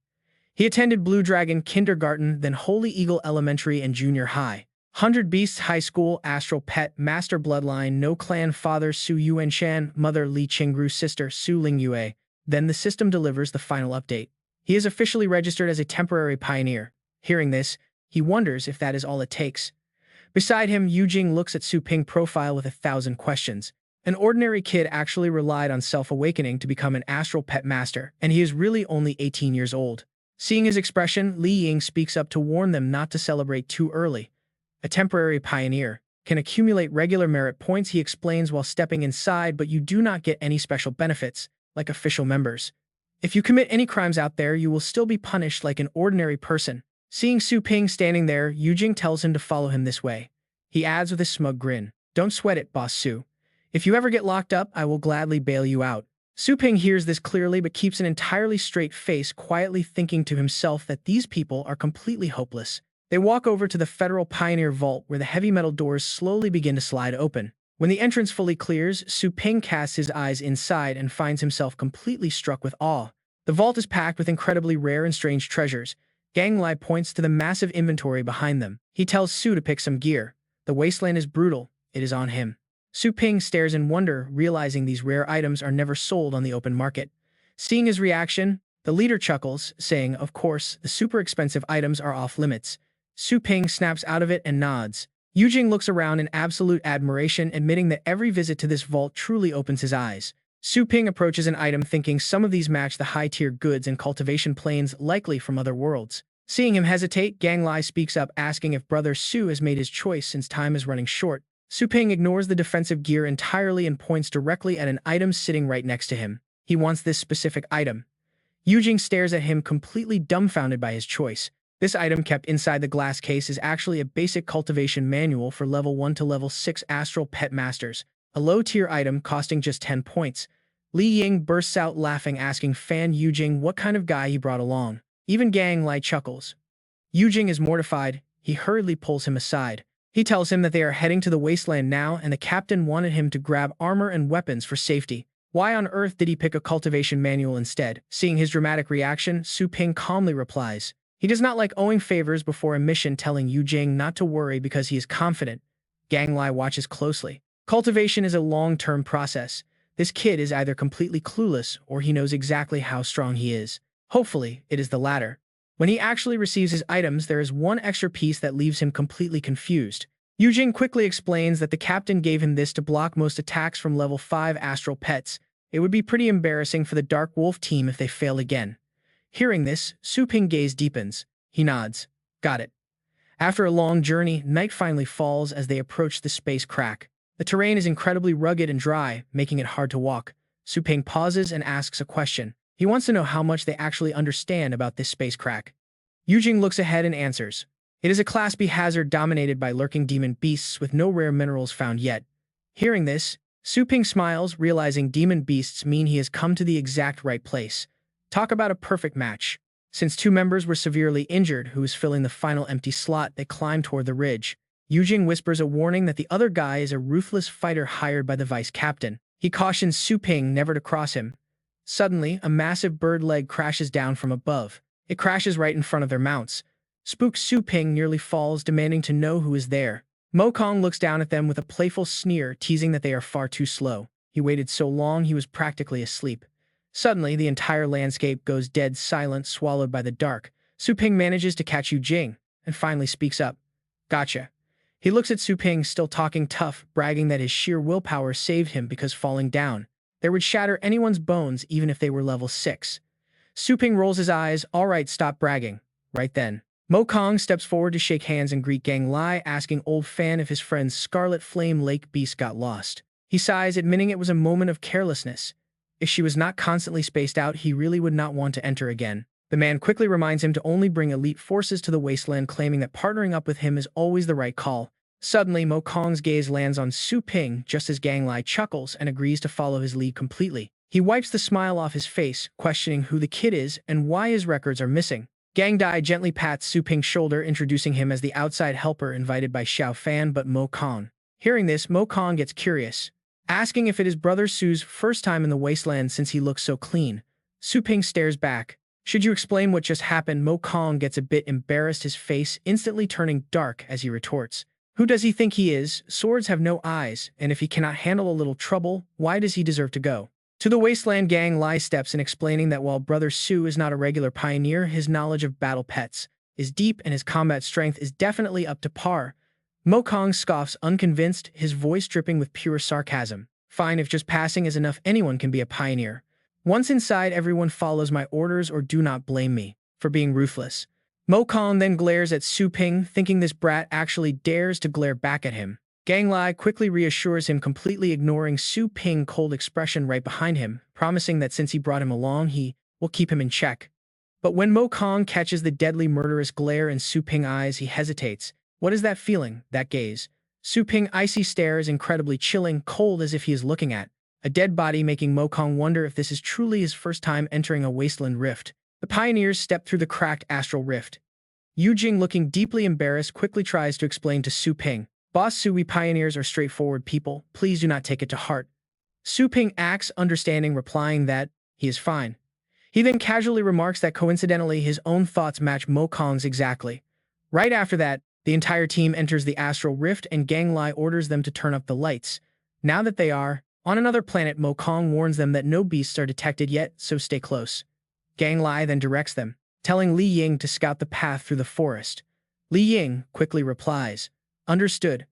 He attended Blue Dragon Kindergarten, then Holy Eagle Elementary and Junior High. 100 Beasts High School, Astral Pet, Master Bloodline, No Clan, Father Su Yuanshan, Mother Li Qingru, Sister Su Lingyue. Then the system delivers the final update. He is officially registered as a temporary pioneer. Hearing this, he wonders if that is all it takes. Beside him, Yujing looks at Su Ping's profile with 1,000 questions. An ordinary kid actually relied on self-awakening to become an astral pet master, and he is really only 18 years old. Seeing his expression, Li Ying speaks up to warn them not to celebrate too early. A temporary pioneer can accumulate regular merit points, he explains while stepping inside, but you do not get any special benefits, like official members. If you commit any crimes out there, you will still be punished like an ordinary person. Seeing Su Ping standing there, Yujing tells him to follow him this way. He adds with a smug grin, "Don't sweat it, Boss Su. If you ever get locked up, I will gladly bail you out." Su Ping hears this clearly but keeps an entirely straight face, quietly thinking to himself that these people are completely hopeless. They walk over to the Federal Pioneer Vault where the heavy metal doors slowly begin to slide open. When the entrance fully clears, Su Ping casts his eyes inside and finds himself completely struck with awe. The vault is packed with incredibly rare and strange treasures. Gang Lai points to the massive inventory behind them. He tells Su to pick some gear. The wasteland is brutal. It is on him. Su Ping stares in wonder, realizing these rare items are never sold on the open market. Seeing his reaction, the leader chuckles, saying, "Of course, the super expensive items are off limits." Su Ping snaps out of it and nods. Yujing looks around in absolute admiration, admitting that every visit to this vault truly opens his eyes. Su Ping approaches an item thinking some of these match the high-tier goods and cultivation planes likely from other worlds. Seeing him hesitate, Gang Lai speaks up, asking if Brother Su has made his choice since time is running short. Su Ping ignores the defensive gear entirely and points directly at an item sitting right next to him. He wants this specific item. Yujing stares at him, completely dumbfounded by his choice. This item kept inside the glass case is actually a basic cultivation manual for level 1 to level 6 Astral Pet Masters, a low-tier item costing just 10 points. Li Ying bursts out laughing, asking Fan Yujing what kind of guy he brought along. Even Gang Lai chuckles. Yujing is mortified. He hurriedly pulls him aside. He tells him that they are heading to the wasteland now and the captain wanted him to grab armor and weapons for safety. Why on earth did he pick a cultivation manual instead? Seeing his dramatic reaction, Su Ping calmly replies. He does not like owing favors before a mission, telling Yujing not to worry because he is confident. Gang Lai watches closely. Cultivation is a long-term process. This kid is either completely clueless or he knows exactly how strong he is. Hopefully, it is the latter. When he actually receives his items, there is one extra piece that leaves him completely confused. Yujing quickly explains that the captain gave him this to block most attacks from level 5 astral pets. It would be pretty embarrassing for the Dark Wolf team if they fail again. Hearing this, Su Ping gaze deepens. He nods. Got it. After a long journey, night finally falls as they approach the space crack. The terrain is incredibly rugged and dry, making it hard to walk. Su Ping pauses and asks a question. He wants to know how much they actually understand about this space crack. Yujing looks ahead and answers. It is a Class B hazard dominated by lurking demon beasts with no rare minerals found yet. Hearing this, Su Ping smiles, realizing demon beasts mean he has come to the exact right place. Talk about a perfect match. Since two members were severely injured who was filling the final empty slot, they climbed toward the ridge. Yujing whispers a warning that the other guy is a ruthless fighter hired by the vice captain. He cautions Su Ping never to cross him. Suddenly, a massive bird leg crashes down from above. It crashes right in front of their mounts. Spook Su Ping nearly falls, demanding to know who is there. Mo Kong looks down at them with a playful sneer, teasing that they are far too slow. He waited so long he was practically asleep. Suddenly, the entire landscape goes dead silent, swallowed by the dark. Su Ping manages to catch Yu Jing, and finally speaks up. Gotcha. He looks at Su Ping, still talking tough, bragging that his sheer willpower saved him because falling down there would shatter anyone's bones even if they were level 6. Su Ping rolls his eyes. All right, stop bragging. Right then, Mo Kong steps forward to shake hands and greet Gang Lai, asking old Fan if his friend's Scarlet Flame Lake Beast got lost. He sighs, admitting it was a moment of carelessness. If she was not constantly spaced out, he really would not want to enter again. The man quickly reminds him to only bring elite forces to the wasteland, claiming that partnering up with him is always the right call. Suddenly, Mo Kong's gaze lands on Su Ping just as Gang Lai chuckles and agrees to follow his lead completely. He wipes the smile off his face, questioning who the kid is and why his records are missing. Gang Dai gently pats Su Ping's shoulder, introducing him as the outside helper invited by Xiao Fan but Mo Kong. Hearing this, Mo Kong gets curious, asking if it is brother Su's first time in the wasteland since he looks so clean. Su Ping stares back. Should you explain what just happened? Mo Kong gets a bit embarrassed, his face instantly turning dark as he retorts. Who does he think he is? Swords have no eyes, and if he cannot handle a little trouble, why does he deserve to go? To the wasteland, Gang Lai steps in, explaining that while Brother Su is not a regular pioneer, his knowledge of battle pets is deep and his combat strength is definitely up to par. Mo Kong scoffs, unconvinced, his voice dripping with pure sarcasm. Fine, if just passing is enough, anyone can be a pioneer. Once inside, everyone follows my orders or do not blame me for being ruthless. Mo Kong then glares at Su Ping, thinking this brat actually dares to glare back at him. Gang Lai quickly reassures him, completely ignoring Su Ping's cold expression right behind him, promising that since he brought him along, he will keep him in check. But when Mo Kong catches the deadly murderous glare in Su Ping's eyes, he hesitates. What is that feeling, that gaze? Su Ping's icy stare is incredibly chilling, cold as if he is looking at a dead body, making Mo Kong wonder if this is truly his first time entering a wasteland rift. The pioneers step through the cracked astral rift. Yu Jing, looking deeply embarrassed, quickly tries to explain to Su Ping. Boss Su, we pioneers are straightforward people. Please do not take it to heart. Su Ping acts understanding, replying that he is fine. He then casually remarks that coincidentally his own thoughts match Mo Kong's exactly. Right after that, the entire team enters the astral rift and Gang Lai orders them to turn up the lights. Now that they are on another planet, Mo Kong warns them that no beasts are detected yet, so stay close. Gang Lai then directs them, telling Li Ying to scout the path through the forest. Li Ying quickly replies, understood.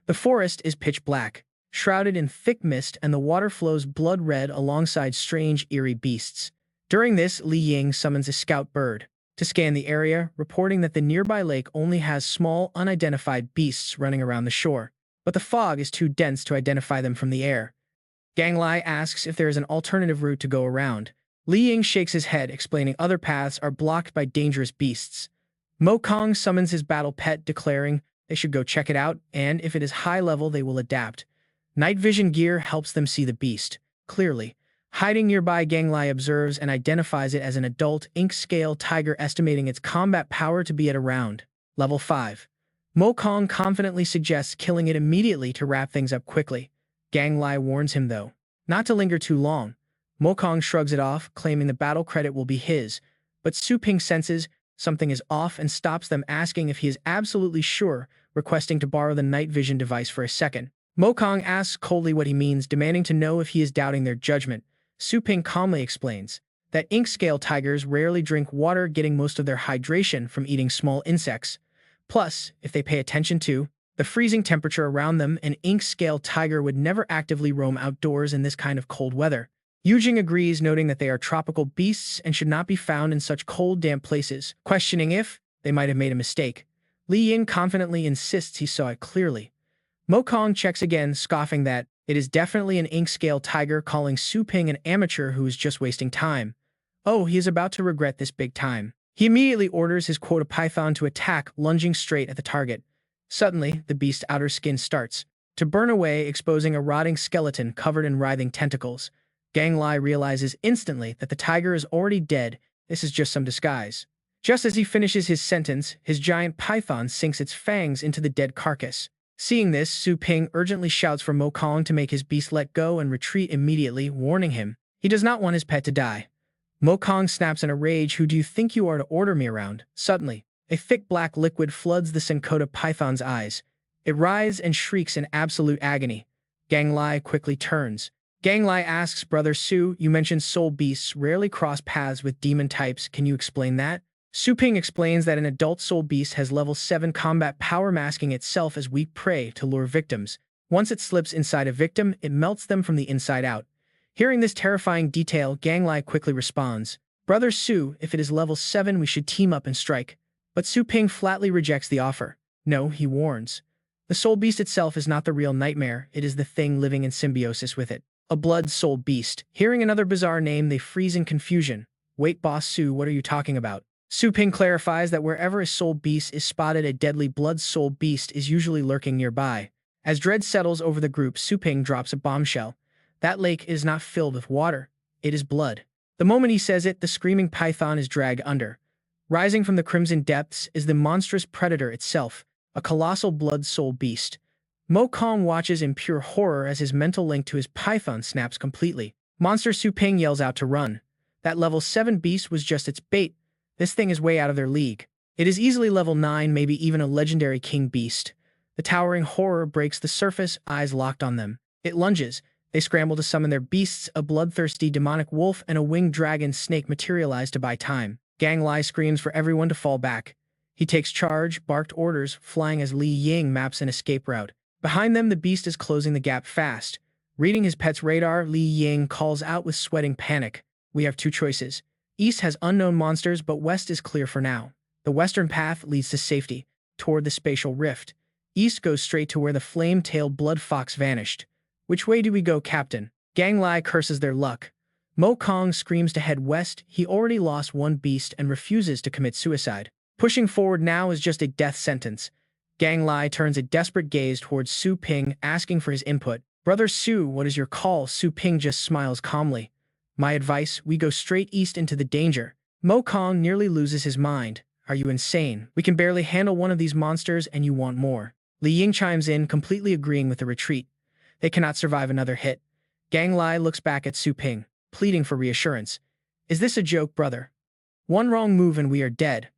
The forest is pitch black, shrouded in thick mist, and the water flows blood red alongside strange, eerie beasts. During this, Li Ying summons a scout bird to scan the area, reporting that the nearby lake only has small, unidentified beasts running around the shore, but the fog is too dense to identify them from the air. Gang Lai asks if there is an alternative route to go around. Li Ying shakes his head, explaining other paths are blocked by dangerous beasts. Mo Kong summons his battle pet, declaring they should go check it out, and if it is high level, they will adapt. Night vision gear helps them see the beast clearly. Hiding nearby, Gang Lai observes and identifies it as an adult ink-scale tiger, estimating its combat power to be at around level 5. Mo Kong confidently suggests killing it immediately to wrap things up quickly. Gang Lai warns him, though, not to linger too long. Mo Kong shrugs it off, claiming the battle credit will be his, but Su Ping senses something is off and stops them, asking if he is absolutely sure, requesting to borrow the night vision device for a second. Mo Kong asks coldly what he means, demanding to know if he is doubting their judgment. Su Ping calmly explains that ink-scale tigers rarely drink water, getting most of their hydration from eating small insects. Plus, if they pay attention to the freezing temperature around them, an ink-scale tiger would never actively roam outdoors in this kind of cold weather. Yu Jing agrees, noting that they are tropical beasts and should not be found in such cold, damp places, questioning if they might have made a mistake. Li Yin confidently insists he saw it clearly. Mo Kong checks again, scoffing that it is definitely an ink-scale tiger, calling Su Ping an amateur who is just wasting time. Oh, he is about to regret this big time. He immediately orders his quota python to attack, lunging straight at the target. Suddenly, the beast's outer skin starts to burn away, exposing a rotting skeleton covered in writhing tentacles. Gang Lai realizes instantly that the tiger is already dead. This is just some disguise. Just as he finishes his sentence, his giant python sinks its fangs into the dead carcass. Seeing this, Su Ping urgently shouts for Mo Kong to make his beast let go and retreat immediately, warning him he does not want his pet to die. Mo Kong snaps in a rage, "Who do you think you are to order me around?" Suddenly, A thick black liquid floods the Senkoda python's eyes. It writhes and shrieks in absolute agony. Gang Lai quickly turns. Gang Lai asks Brother Su, you mentioned soul beasts rarely cross paths with demon types. Can you explain that? Su Ping explains that an adult soul beast has level 7 combat power, masking itself as weak prey to lure victims. Once it slips inside a victim, it melts them from the inside out. Hearing this terrifying detail, Gang Lai quickly responds, Brother Su, if it is level 7 we should team up and strike. But Su Ping flatly rejects the offer. No, he warns. The soul beast itself is not the real nightmare, it is the thing living in symbiosis with it. A blood soul beast. Hearing another bizarre name, they freeze in confusion. Wait, Boss Su, what are you talking about? Su Ping clarifies that wherever a soul beast is spotted, a deadly blood soul beast is usually lurking nearby. As dread settles over the group, Su Ping drops a bombshell. That lake is not filled with water. It is blood. The moment he says it, the screaming python is dragged under. Rising from the crimson depths is the monstrous predator itself, a colossal blood soul beast. Mo Kong watches in pure horror as his mental link to his python snaps completely. Monster Su Ping yells out to run. That level 7 beast was just its bait. This thing is way out of their league. It is easily level 9, maybe even a legendary king beast. The towering horror breaks the surface, eyes locked on them. It lunges. They scramble to summon their beasts, a bloodthirsty demonic wolf and a winged dragon snake materialize to buy time. Gang Lai screams for everyone to fall back. He takes charge, barked orders, flying as Li Ying maps an escape route. Behind them, the beast is closing the gap fast. Reading his pet's radar, Li Ying calls out with sweating panic. We have two choices. East has unknown monsters, but west is clear for now. The western path leads to safety, toward the spatial rift. East goes straight to where the flame-tailed blood fox vanished. Which way do we go, Captain? Gang Lai curses their luck. Mo Kong screams to head west. He already lost one beast and refuses to commit suicide. Pushing forward now is just a death sentence. Gang Lai turns a desperate gaze towards Su Ping, asking for his input. Brother Su, what is your call? Su Ping just smiles calmly. My advice, we go straight east into the danger. Mo Kong nearly loses his mind. Are you insane? We can barely handle one of these monsters and you want more. Li Ying chimes in, completely agreeing with the retreat. They cannot survive another hit. Gang Lai looks back at Su Ping, pleading for reassurance. Is this a joke, brother? One wrong move and we are dead.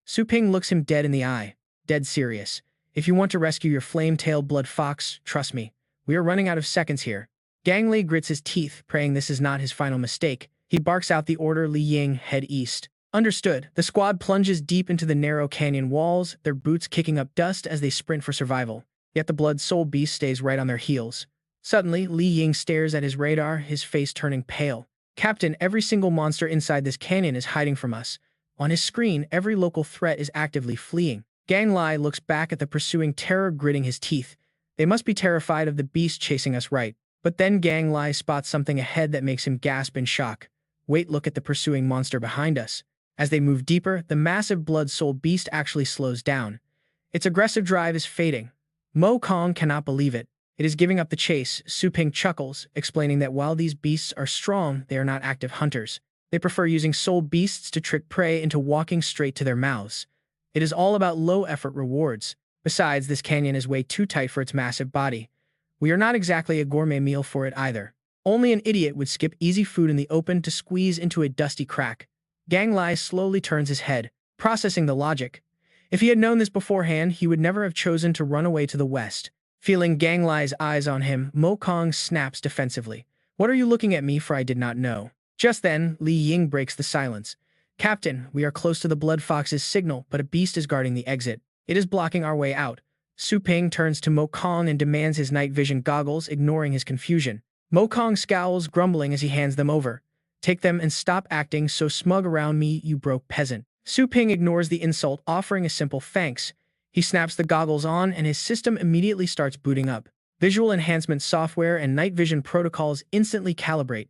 Su Ping looks him dead in the eye, dead serious. If you want to rescue your flame-tailed blood fox, trust me, we are running out of seconds here. Gang Li grits his teeth, praying this is not his final mistake. He barks out the order, Li Ying, head east. Understood. The squad plunges deep into the narrow canyon walls, their boots kicking up dust as they sprint for survival. Yet the blood soul beast stays right on their heels. Suddenly, Li Ying stares at his radar, his face turning pale. Captain, every single monster inside this canyon is hiding from us. On his screen, every local threat is actively fleeing. Gang Lai looks back at the pursuing terror, gritting his teeth. They must be terrified of the beast chasing us, right? But then Gang Lai spots something ahead that makes him gasp in shock. Wait, look at the pursuing monster behind us. As they move deeper, the massive blood soul beast actually slows down. Its aggressive drive is fading. Mo Kong cannot believe it. It is giving up the chase. Su Ping chuckles, explaining that while these beasts are strong, they are not active hunters. They prefer using soul beasts to trick prey into walking straight to their mouths. It is all about low-effort rewards. Besides, this canyon is way too tight for its massive body. We are not exactly a gourmet meal for it either. Only an idiot would skip easy food in the open to squeeze into a dusty crack. Gang Lai slowly turns his head, processing the logic. If he had known this beforehand, he would never have chosen to run away to the west. Feeling Gang Lai's eyes on him, Mo Kong snaps defensively. What are you looking at me for? I did not know. Just then, Li Ying breaks the silence. Captain, we are close to the blood fox's signal, but a beast is guarding the exit. It is blocking our way out. Su Ping turns to Mo Kong and demands his night vision goggles, ignoring his confusion. Mo Kong scowls, grumbling as he hands them over. Take them and stop acting so smug around me, you broke peasant. Su Ping ignores the insult, offering a simple thanks. He snaps the goggles on and his system immediately starts booting up. Visual enhancement software and night vision protocols instantly calibrate.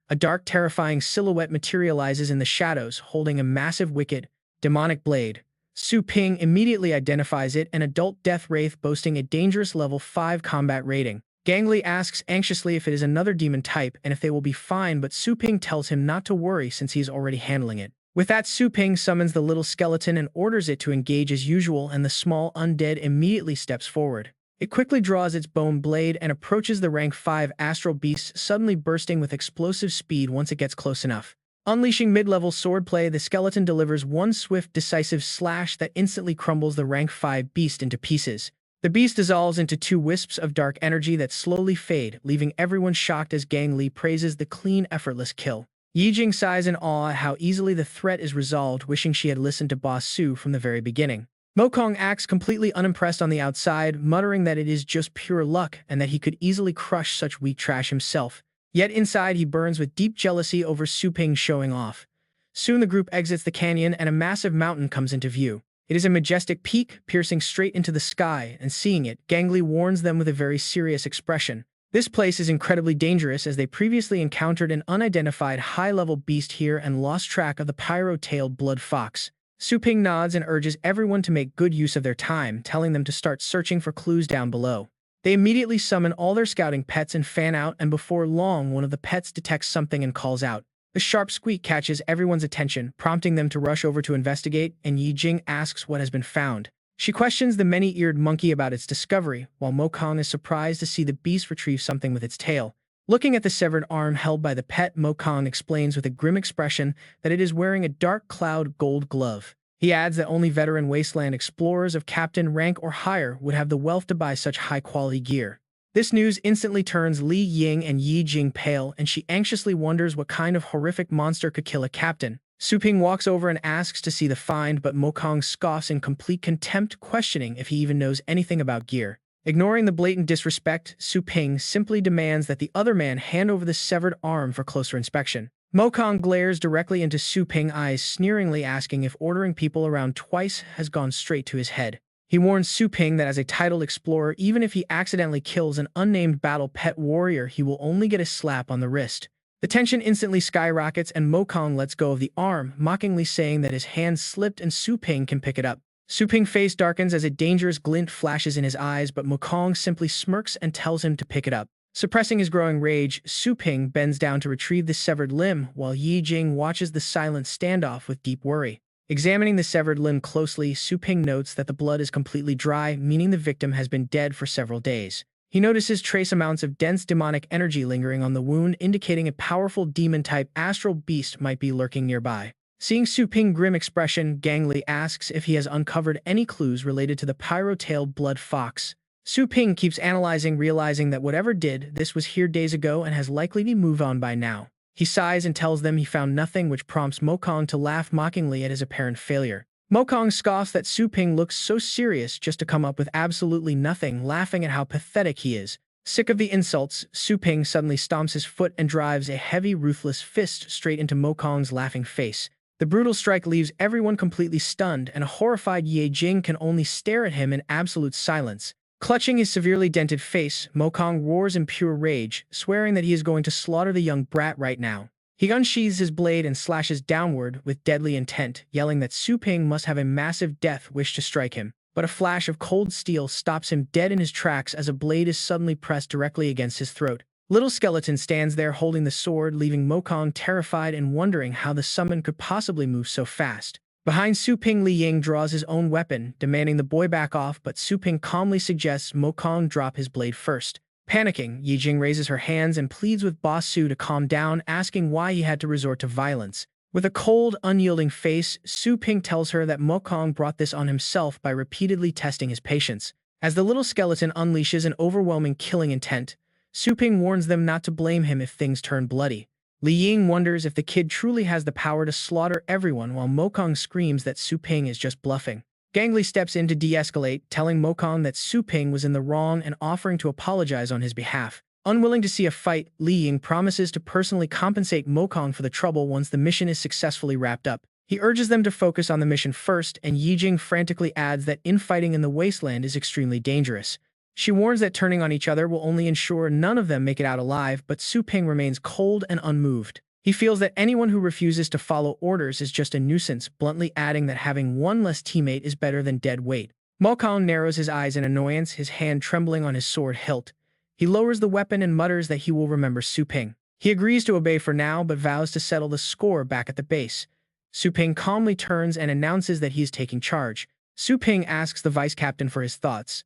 A dark, terrifying silhouette materializes in the shadows, holding a massive, wicked, demonic blade. Su Ping immediately identifies it, an adult death wraith boasting a dangerous level 5 combat rating. Gang Li asks anxiously if it is another demon type and if they will be fine, but Su Ping tells him not to worry since he is already handling it. With that, Su Ping summons the little skeleton and orders it to engage as usual, and the small undead immediately steps forward. It quickly draws its bone blade and approaches the rank 5 astral beast, suddenly bursting with explosive speed once it gets close enough. Unleashing mid-level swordplay, the skeleton delivers one swift, decisive slash that instantly crumbles the rank 5 beast into pieces. The beast dissolves into two wisps of dark energy that slowly fade, leaving everyone shocked as Gang Li praises the clean, effortless kill. Yi Jing sighs in awe at how easily the threat is resolved, wishing she had listened to Boss Su from the very beginning. Mo Kong acts completely unimpressed on the outside, muttering that it is just pure luck and that he could easily crush such weak trash himself. Yet inside he burns with deep jealousy over Su Ping showing off. Soon the group exits the canyon and a massive mountain comes into view. It is a majestic peak, piercing straight into the sky, and seeing it, Gang Li warns them with a very serious expression. This place is incredibly dangerous as they previously encountered an unidentified high-level beast here and lost track of the pyro-tailed blood fox. Su Ping nods and urges everyone to make good use of their time, telling them to start searching for clues down below. They immediately summon all their scouting pets and fan out, and before long, one of the pets detects something and calls out. The sharp squeak catches everyone's attention, prompting them to rush over to investigate, and Yi Jing asks what has been found. She questions the many-eared monkey about its discovery, while Mo Kong is surprised to see the beast retrieve something with its tail. Looking at the severed arm held by the pet, Mo Kong explains with a grim expression that it is wearing a dark cloud gold glove. He adds that only veteran wasteland explorers of captain rank or higher would have the wealth to buy such high-quality gear. This news instantly turns Li Ying and Yi Jing pale, and she anxiously wonders what kind of horrific monster could kill a captain. Su Ping walks over and asks to see the find, but Mo Kong scoffs in complete contempt, questioning if he even knows anything about gear. Ignoring the blatant disrespect, Su Ping simply demands that the other man hand over the severed arm for closer inspection. Mo Kong glares directly into Su Ping's eyes, sneeringly asking if ordering people around twice has gone straight to his head. He warns Su Ping that as a titled explorer, even if he accidentally kills an unnamed battle pet warrior, he will only get a slap on the wrist. The tension instantly skyrockets and Mo Kong lets go of the arm, mockingly saying that his hand slipped and Su Ping can pick it up. Su Ping's face darkens as a dangerous glint flashes in his eyes, but Mo Kong simply smirks and tells him to pick it up. Suppressing his growing rage, Su Ping bends down to retrieve the severed limb, while Yi Jing watches the silent standoff with deep worry. Examining the severed limb closely, Su Ping notes that the blood is completely dry, meaning the victim has been dead for several days. He notices trace amounts of dense demonic energy lingering on the wound, indicating a powerful demon-type astral beast might be lurking nearby. Seeing Su Ping's grim expression, Gang Li asks if he has uncovered any clues related to the pyro-tailed blood fox. Su Ping keeps analyzing, realizing that whatever did this was here days ago and has likely moved on by now. He sighs and tells them he found nothing, which prompts Mo Kong to laugh mockingly at his apparent failure. Mo Kong scoffs that Su Ping looks so serious just to come up with absolutely nothing, laughing at how pathetic he is. Sick of the insults, Su Ping suddenly stomps his foot and drives a heavy, ruthless fist straight into Mo Kong's laughing face. The brutal strike leaves everyone completely stunned, and a horrified Yi Jing can only stare at him in absolute silence. Clutching his severely dented face, Mo Kong roars in pure rage, swearing that he is going to slaughter the young brat right now. He unsheathes his blade and slashes downward with deadly intent, yelling that Su Ping must have a massive death wish to strike him. But a flash of cold steel stops him dead in his tracks as a blade is suddenly pressed directly against his throat. Little Skeleton stands there holding the sword, leaving Mo Kong terrified and wondering how the summon could possibly move so fast. Behind Su Ping, Li Ying draws his own weapon, demanding the boy back off, but Su Ping calmly suggests Mo Kong drop his blade first. Panicking, Yi Jing raises her hands and pleads with Boss Su to calm down, asking why he had to resort to violence. With a cold, unyielding face, Su Ping tells her that Mo Kong brought this on himself by repeatedly testing his patience. As the little skeleton unleashes an overwhelming killing intent, Su Ping warns them not to blame him if things turn bloody. Li Ying wonders if the kid truly has the power to slaughter everyone, while Mo Kong screams that Su Ping is just bluffing. Gang Li steps in to de-escalate, telling Mo Kong that Su Ping was in the wrong and offering to apologize on his behalf. Unwilling to see a fight, Li Ying promises to personally compensate Mo Kong for the trouble once the mission is successfully wrapped up. He urges them to focus on the mission first, and Yi Jing frantically adds that infighting in the wasteland is extremely dangerous. She warns that turning on each other will only ensure none of them make it out alive, but Su Ping remains cold and unmoved. He feels that anyone who refuses to follow orders is just a nuisance, bluntly adding that having one less teammate is better than dead weight. Mo Kong narrows his eyes in annoyance, his hand trembling on his sword hilt. He lowers the weapon and mutters that he will remember Su Ping. He agrees to obey for now, but vows to settle the score back at the base. Su Ping calmly turns and announces that he is taking charge. Su Ping asks the vice captain for his thoughts.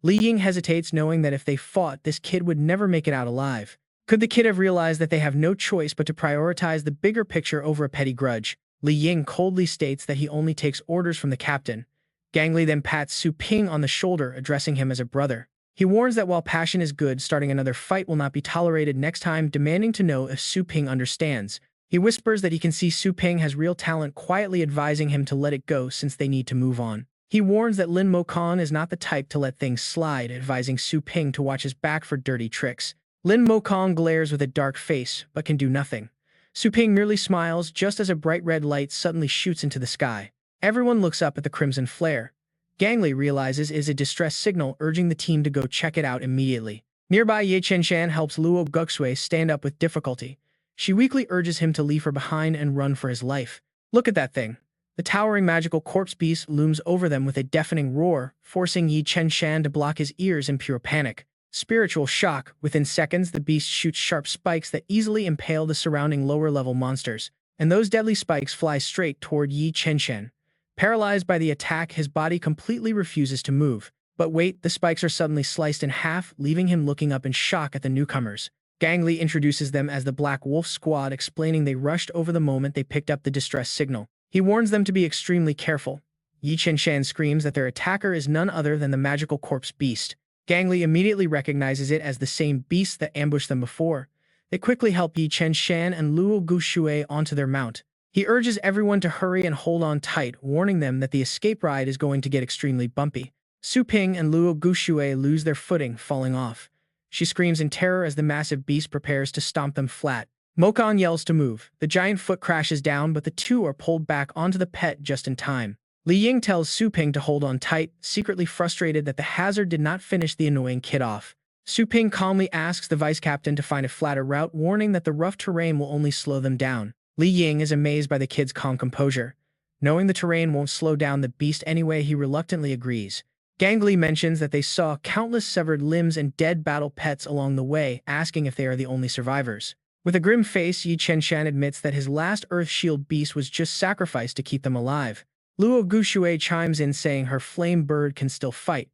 Li Ying hesitates, knowing that if they fought, this kid would never make it out alive. Could the kid have realized that they have no choice but to prioritize the bigger picture over a petty grudge? Li Ying coldly states that he only takes orders from the captain. Gang Li then pats Su Ping on the shoulder, addressing him as a brother. He warns that while passion is good, starting another fight will not be tolerated next time, demanding to know if Su Ping understands. He whispers that he can see Su Ping has real talent, quietly advising him to let it go since they need to move on. He warns that Lin Mokong is not the type to let things slide, advising Su Ping to watch his back for dirty tricks. Lin Mokong glares with a dark face, but can do nothing. Su Ping merely smiles just as a bright red light suddenly shoots into the sky. Everyone looks up at the crimson flare. Gang Li realizes it is a distress signal, urging the team to go check it out immediately. Nearby, Ye Chen helps Luo Guxue stand up with difficulty. She weakly urges him to leave her behind and run for his life. Look at that thing. The towering magical corpse beast looms over them with a deafening roar, forcing Ye Chen to block his ears in pure panic. Spiritual shock. Within seconds, the beast shoots sharp spikes that easily impale the surrounding lower-level monsters, and those deadly spikes fly straight toward Ye Chen. Paralyzed by the attack, his body completely refuses to move. But wait, the spikes are suddenly sliced in half, leaving him looking up in shock at the newcomers. Gang Li introduces them as the Black Wolf Squad, explaining they rushed over the moment they picked up the distress signal. He warns them to be extremely careful. Ye Chen screams that their attacker is none other than the magical corpse beast. Gang Li immediately recognizes it as the same beast that ambushed them before. They quickly help Ye Chen and Luo Guxue onto their mount. He urges everyone to hurry and hold on tight, warning them that the escape ride is going to get extremely bumpy. Su Ping and Luo Guxue lose their footing, falling off. She screams in terror as the massive beast prepares to stomp them flat. Mokong yells to move. The giant foot crashes down, but the two are pulled back onto the pet just in time. Li Ying tells Su Ping to hold on tight, secretly frustrated that the hazard did not finish the annoying kid off. Su Ping calmly asks the vice captain to find a flatter route, warning that the rough terrain will only slow them down. Li Ying is amazed by the kid's calm composure. Knowing the terrain won't slow down the beast anyway, he reluctantly agrees. Gang Li mentions that they saw countless severed limbs and dead battle pets along the way, asking if they are the only survivors. With a grim face, Ye Chen admits that his last Earth Shield beast was just sacrificed to keep them alive. Luo Guxue chimes in, saying her flame bird can still fight.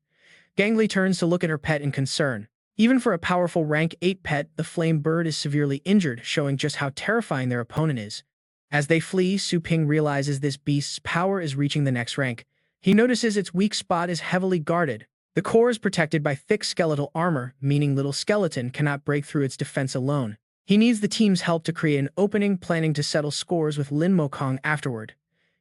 Gang Li turns to look at her pet in concern. Even for a powerful rank 8 pet, the flame bird is severely injured, showing just how terrifying their opponent is. As they flee, Su Ping realizes this beast's power is reaching the next rank. He notices its weak spot is heavily guarded. The core is protected by thick skeletal armor, meaning little skeleton cannot break through its defense alone. He needs the team's help to create an opening, planning to settle scores with Lin Mokong afterward.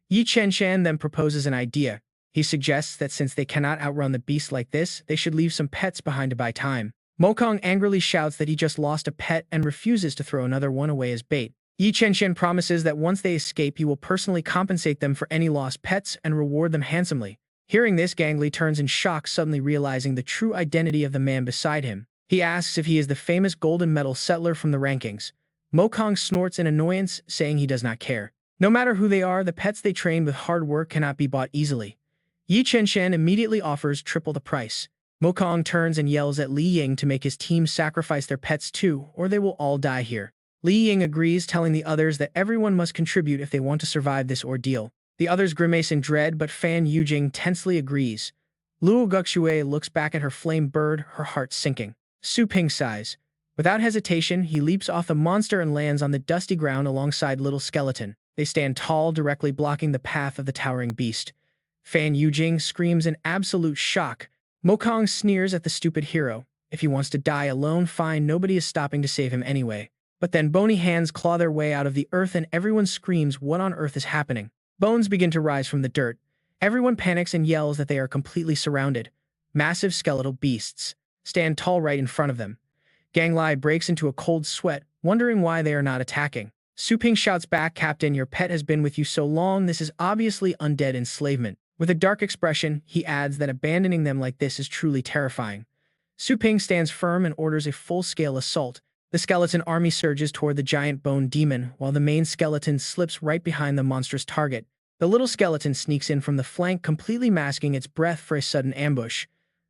Ye Chen then proposes an idea. He suggests that since they cannot outrun the beast like this, they should leave some pets behind to buy time. Mokong angrily shouts that he just lost a pet and refuses to throw another one away as bait. Ye Chen promises that once they escape, he will personally compensate them for any lost pets and reward them handsomely. Hearing this, Gang Li turns in shock, suddenly realizing the true identity of the man beside him. He asks if he is the famous golden medal settler from the rankings. Mokong snorts in annoyance, saying he does not care. No matter who they are, the pets they train with hard work cannot be bought easily. Ye Chen immediately offers triple the price. Mokong turns and yells at Li Ying to make his team sacrifice their pets too, or they will all die here. Li Ying agrees, telling the others that everyone must contribute if they want to survive this ordeal. The others grimace in dread, but Fan Yujing tensely agrees. Luo Guxue looks back at her flame bird, her heart sinking. Su Ping sighs. Without hesitation, he leaps off the monster and lands on the dusty ground alongside Little Skeleton. They stand tall, directly blocking the path of the towering beast. Fan Yujing screams in absolute shock. Mokong sneers at the stupid hero. If he wants to die alone, fine, nobody is stopping to save him anyway. But then bony hands claw their way out of the earth and everyone screams, what on earth is happening? Bones begin to rise from the dirt. Everyone panics and yells that they are completely surrounded. Massive skeletal beasts stand tall right in front of them. Gang Li breaks into a cold sweat, wondering why they are not attacking. Su Ping shouts back, Captain, your pet has been with you so long, this is obviously undead enslavement. With a dark expression, he adds that abandoning them like this is truly terrifying. Su Ping stands firm and orders a full-scale assault. The skeleton army surges toward the giant bone demon, while the main skeleton slips right behind the monstrous target. The little skeleton sneaks in from the flank, completely masking its breath for a sudden ambush.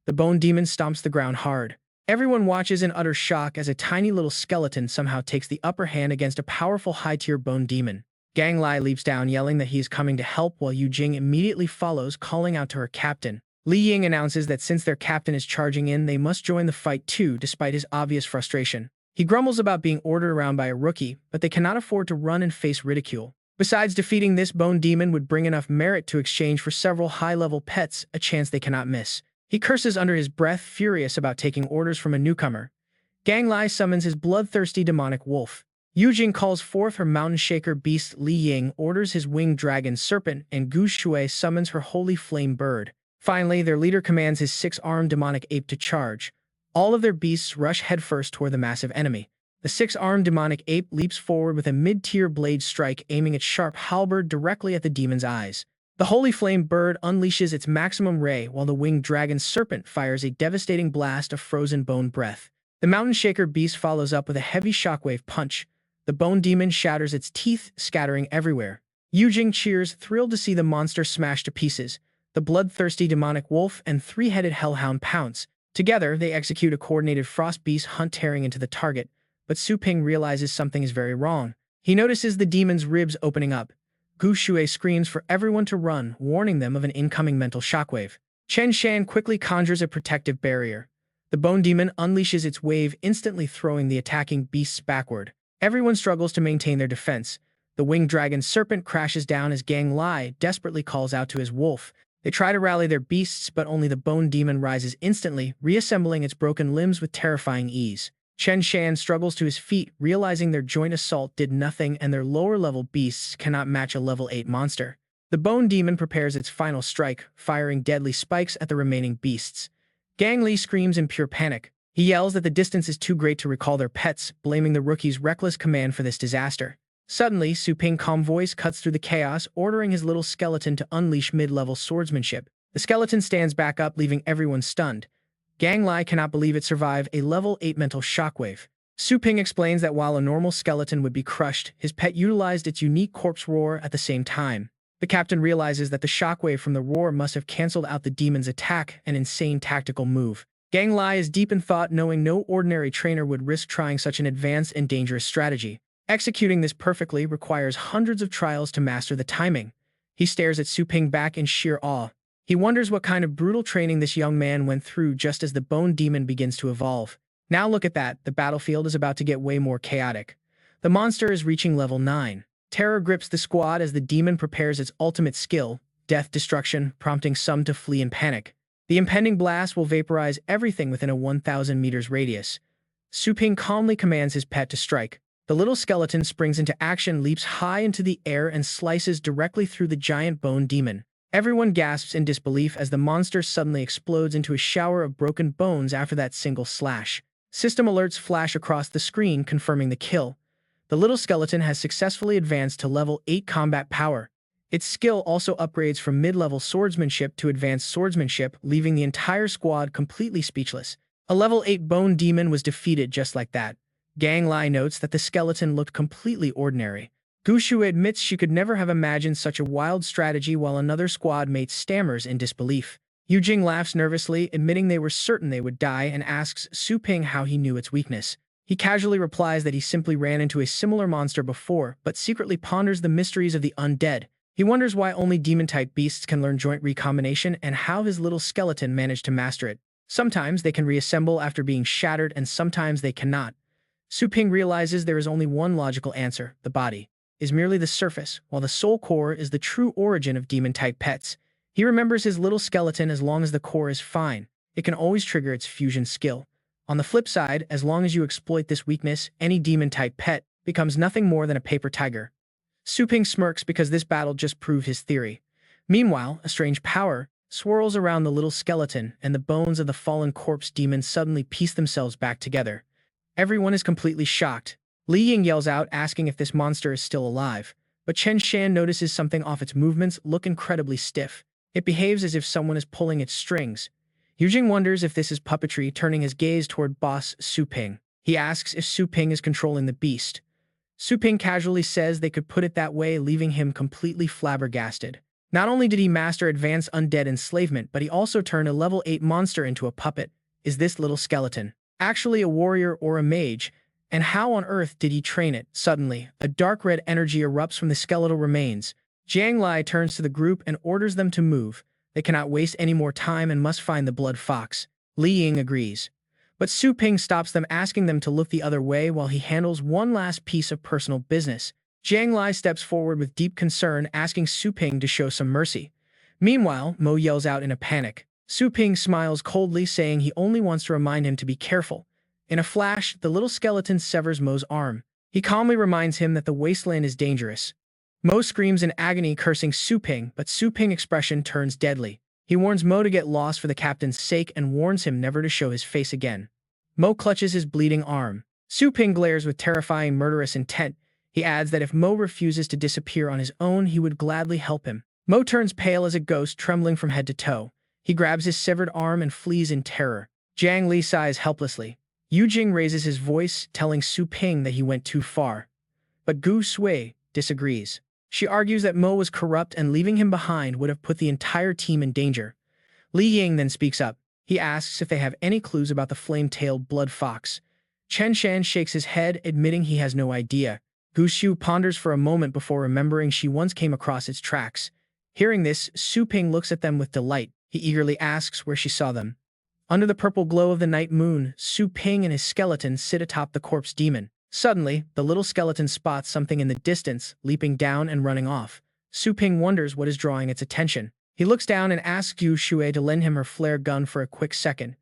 The bone demon stomps the ground hard. Everyone watches in utter shock as a tiny little skeleton somehow takes the upper hand against a powerful high-tier bone demon. Gang Li leaps down, yelling that he is coming to help, while Yu Jing immediately follows, calling out to her captain. Li Ying announces that since their captain is charging in, they must join the fight too, despite his obvious frustration. He grumbles about being ordered around by a rookie, but they cannot afford to run and face ridicule. Besides, defeating this bone demon would bring enough merit to exchange for several high-level pets, a chance they cannot miss. He curses under his breath, furious about taking orders from a newcomer. Gang Lai summons his bloodthirsty demonic wolf. Yujing calls forth her mountain shaker beast. Li Ying orders his winged dragon serpent, and Gu Shui summons her holy flame bird. Finally, their leader commands his six-armed demonic ape to charge. All of their beasts rush headfirst toward the massive enemy. The six-armed demonic ape leaps forward with a mid-tier blade strike, aiming its sharp halberd directly at the demon's eyes. The holy flame bird unleashes its maximum ray, while the winged dragon serpent fires a devastating blast of frozen bone breath. The mountain shaker beast follows up with a heavy shockwave punch. The bone demon shatters its teeth, scattering everywhere. Yujing cheers, thrilled to see the monster smashed to pieces. The bloodthirsty demonic wolf and three-headed hellhound pounce. Together, they execute a coordinated frost beast hunt, tearing into the target. But Su Ping realizes something is very wrong. He notices the demon's ribs opening up. Gu Shui screams for everyone to run, warning them of an incoming mental shockwave. Chen Shan quickly conjures a protective barrier. The bone demon unleashes its wave, instantly throwing the attacking beasts backward. Everyone struggles to maintain their defense. The winged dragon serpent crashes down as Gang Lai desperately calls out to his wolf. They try to rally their beasts, but only the bone demon rises instantly, reassembling its broken limbs with terrifying ease. Chen Shan struggles to his feet, realizing their joint assault did nothing and their lower-level beasts cannot match a level 8 monster. The bone demon prepares its final strike, firing deadly spikes at the remaining beasts. Gang Li screams in pure panic. He yells that the distance is too great to recall their pets, blaming the rookie's reckless command for this disaster. Suddenly, Su Ping's calm voice cuts through the chaos, ordering his little skeleton to unleash mid-level swordsmanship. The skeleton stands back up, leaving everyone stunned. Gang Lai cannot believe it survived a level 8 mental shockwave. Su Ping explains that while a normal skeleton would be crushed, his pet utilized its unique corpse roar at the same time. The captain realizes that the shockwave from the roar must have canceled out the demon's attack, an insane tactical move. Gang Lai is deep in thought, knowing no ordinary trainer would risk trying such an advanced and dangerous strategy. Executing this perfectly requires hundreds of trials to master the timing. He stares at Su Ping back in sheer awe. He wonders what kind of brutal training this young man went through just as the bone demon begins to evolve. Now look at that, the battlefield is about to get way more chaotic. The monster is reaching level 9. Terror grips the squad as the demon prepares its ultimate skill, death destruction, prompting some to flee in panic. The impending blast will vaporize everything within a 1,000 meters radius. Su Ping calmly commands his pet to strike. The little skeleton springs into action, leaps high into the air, and slices directly through the giant bone demon. Everyone gasps in disbelief as the monster suddenly explodes into a shower of broken bones after that single slash. System alerts flash across the screen, confirming the kill. The little skeleton has successfully advanced to level 8 combat power. Its skill also upgrades from mid-level swordsmanship to advanced swordsmanship, leaving the entire squad completely speechless. A level 8 bone demon was defeated just like that. Gang Lai notes that the skeleton looked completely ordinary. Gu Shui admits she could never have imagined such a wild strategy, while another squad mate stammers in disbelief. Yujing laughs nervously, admitting they were certain they would die, and asks Su Ping how he knew its weakness. He casually replies that he simply ran into a similar monster before, but secretly ponders the mysteries of the undead. He wonders why only demon-type beasts can learn joint recombination and how his little skeleton managed to master it. Sometimes they can reassemble after being shattered, and sometimes they cannot. Su Ping realizes there is only one logical answer: the body is merely the surface, while the soul core is the true origin of demon-type pets. He remembers his little skeleton. As long as the core is fine, it can always trigger its fusion skill. On the flip side, as long as you exploit this weakness, any demon-type pet becomes nothing more than a paper tiger. Su Ping smirks because this battle just proved his theory. Meanwhile, a strange power swirls around the little skeleton, and the bones of the fallen corpse demon suddenly piece themselves back together. Everyone is completely shocked. Li Ying yells out, asking if this monster is still alive, but Chen Shan notices something off. Its movements look incredibly stiff. It behaves as if someone is pulling its strings. Yujing wonders if this is puppetry, turning his gaze toward boss Su Ping. He asks if Su Ping is controlling the beast. Su Ping casually says they could put it that way, leaving him completely flabbergasted. Not only did he master advanced undead enslavement, but he also turned a level 8 monster into a puppet. Is this little skeleton actually a warrior or a mage? And how on earth did he train it? Suddenly, a dark red energy erupts from the skeletal remains. Jiang Lai turns to the group and orders them to move. They cannot waste any more time and must find the blood fox. Li Ying agrees. But Su Ping stops them, asking them to look the other way while he handles one last piece of personal business. Jiang Lai steps forward with deep concern, asking Su Ping to show some mercy. Meanwhile, Mo yells out in a panic. Su Ping smiles coldly, saying he only wants to remind him to be careful. In a flash, the little skeleton severs Mo's arm. He calmly reminds him that the wasteland is dangerous. Mo screams in agony, cursing Su Ping, but Su Ping's expression turns deadly. He warns Mo to get lost for the captain's sake and warns him never to show his face again. Mo clutches his bleeding arm. Su Ping glares with terrifying, murderous intent. He adds that if Mo refuses to disappear on his own, he would gladly help him. Mo turns pale as a ghost, trembling from head to toe. He grabs his severed arm and flees in terror. Jiang Li sighs helplessly. Yu Jing raises his voice, telling Su Ping that he went too far. But Gu Sui disagrees. She argues that Mo was corrupt and leaving him behind would have put the entire team in danger. Li Ying then speaks up. He asks if they have any clues about the flame-tailed blood fox. Chen Shan shakes his head, admitting he has no idea. Gu Shu ponders for a moment before remembering she once came across its tracks. Hearing this, Su Ping looks at them with delight. He eagerly asks where she saw them. Under the purple glow of the night moon, Su Ping and his skeleton sit atop the corpse demon. Suddenly, the little skeleton spots something in the distance, leaping down and running off. Su Ping wonders what is drawing its attention. He looks down and asks Gu Shui to lend him her flare gun for a quick second.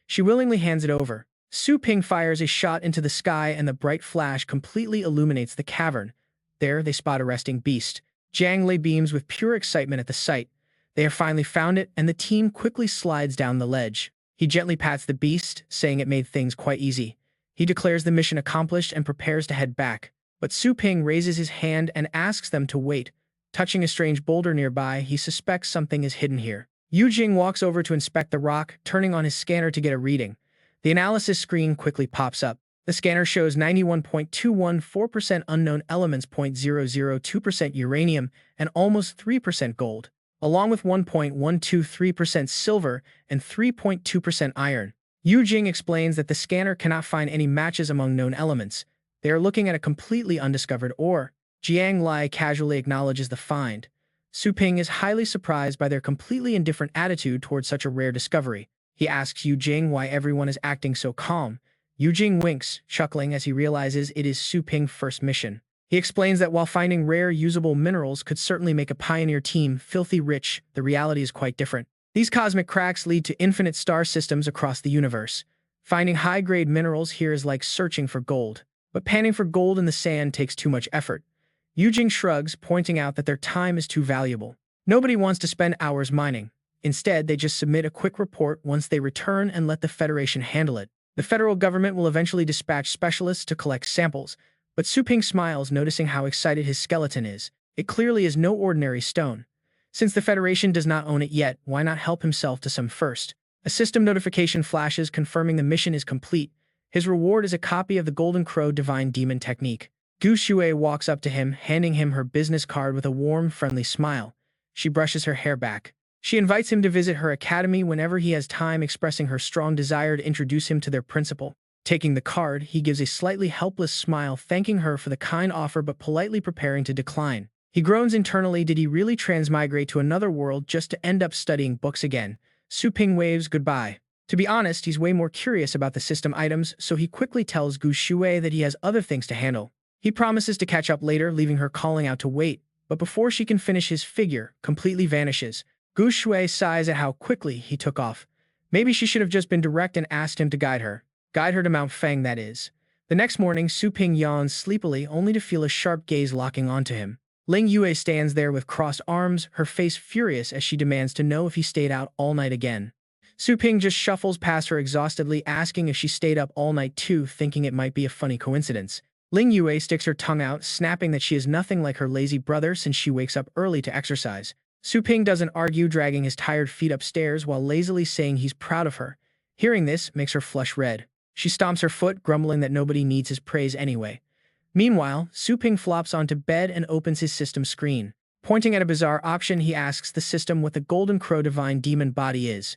She willingly hands it over. Su Ping fires a shot into the sky and the bright flash completely illuminates the cavern. There, they spot a resting beast. Jiang Li beams with pure excitement at the sight. They have finally found it, and the team quickly slides down the ledge. He gently pats the beast, saying it made things quite easy. He declares the mission accomplished and prepares to head back. But Su Ping raises his hand and asks them to wait. Touching a strange boulder nearby, he suspects something is hidden here. Yu Jing walks over to inspect the rock, turning on his scanner to get a reading. The analysis screen quickly pops up. The scanner shows 91.214% unknown elements, 0.002% uranium, and almost 3% gold, along with 1.123% silver and 3.2% iron. Yu Jing explains that the scanner cannot find any matches among known elements. They are looking at a completely undiscovered ore. Jiang Lai casually acknowledges the find. Su Ping is highly surprised by their completely indifferent attitude towards such a rare discovery. He asks Yu Jing why everyone is acting so calm. Yu Jing winks, chuckling as he realizes it is Su Ping's first mission. He explains that while finding rare, usable minerals could certainly make a pioneer team filthy rich, the reality is quite different. These cosmic cracks lead to infinite star systems across the universe. Finding high-grade minerals here is like searching for gold. But panning for gold in the sand takes too much effort. Yu Jing shrugs, pointing out that their time is too valuable. Nobody wants to spend hours mining. Instead, they just submit a quick report once they return and let the Federation handle it. The federal government will eventually dispatch specialists to collect samples, but Su Ping smiles, noticing how excited his skeleton is. It clearly is no ordinary stone. Since the Federation does not own it yet, why not help himself to some first? A system notification flashes confirming the mission is complete. His reward is a copy of the Golden Crow Divine Demon Technique. Gu Shui walks up to him, handing him her business card with a warm, friendly smile. She brushes her hair back. She invites him to visit her academy whenever he has time, expressing her strong desire to introduce him to their principal. Taking the card, he gives a slightly helpless smile, thanking her for the kind offer but politely preparing to decline. He groans internally. Did he really transmigrate to another world just to end up studying books again? Su Ping waves goodbye. To be honest, he's way more curious about the system items, so he quickly tells Gu Shui that he has other things to handle. He promises to catch up later, leaving her calling out to wait, but before she can finish, his figure completely vanishes. Gu Shui sighs at how quickly he took off. Maybe she should have just been direct and asked him to guide her. Guide her to Mount Feng, that is. The next morning, Su Ping yawns sleepily, only to feel a sharp gaze locking onto him. Ling Yue stands there with crossed arms, her face furious as she demands to know if he stayed out all night again. Su Ping just shuffles past her exhaustedly, asking if she stayed up all night too, thinking it might be a funny coincidence. Ling Yue sticks her tongue out, snapping that she is nothing like her lazy brother since she wakes up early to exercise. Su Ping doesn't argue, dragging his tired feet upstairs while lazily saying he's proud of her. Hearing this makes her flush red. She stomps her foot, grumbling that nobody needs his praise anyway. Meanwhile, Su Ping flops onto bed and opens his system screen. Pointing at a bizarre option, he asks the system what the Golden Crow Divine Demon Body is.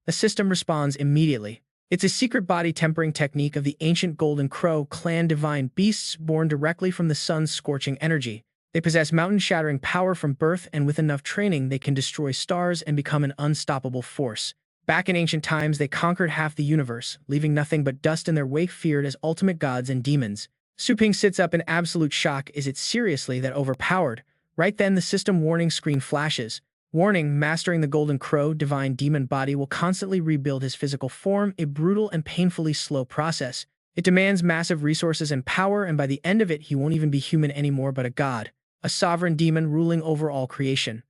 The system responds immediately. It's a secret body tempering technique of the ancient Golden Crow clan divine beasts born directly from the sun's scorching energy. They possess mountain-shattering power from birth, and with enough training they can destroy stars and become an unstoppable force. Back in ancient times, they conquered half the universe, leaving nothing but dust in their wake, feared as ultimate gods and demons. Su Ping sits up in absolute shock. Is it seriously that overpowered? Right then, the system warning screen flashes. Warning, mastering the Golden Crow divine demon body will constantly rebuild his physical form, a brutal and painfully slow process. It demands massive resources and power, and by the end of it, he won't even be human anymore but a god, a sovereign demon ruling over all creation.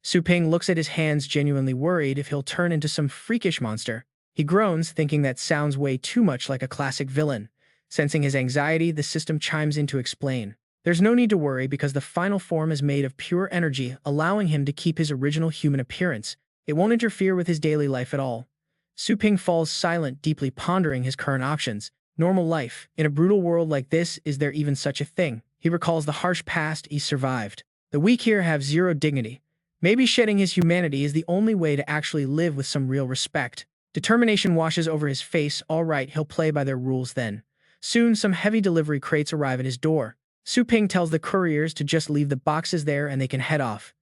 Su Ping looks at his hands, genuinely worried if he'll turn into some freakish monster. He groans, thinking that sounds way too much like a classic villain. Sensing his anxiety, the system chimes in to explain. There's no need to worry because the final form is made of pure energy, allowing him to keep his original human appearance. It won't interfere with his daily life at all. Su Ping falls silent, deeply pondering his current options. Normal life. In a brutal world like this, is there even such a thing? He recalls the harsh past he survived. The weak here have zero dignity. Maybe shedding his humanity is the only way to actually live with some real respect. Determination washes over his face. All right, he'll play by their rules then. Soon, some heavy delivery crates arrive at his door. Su Ping tells the couriers to just leave the boxes there and they can head off.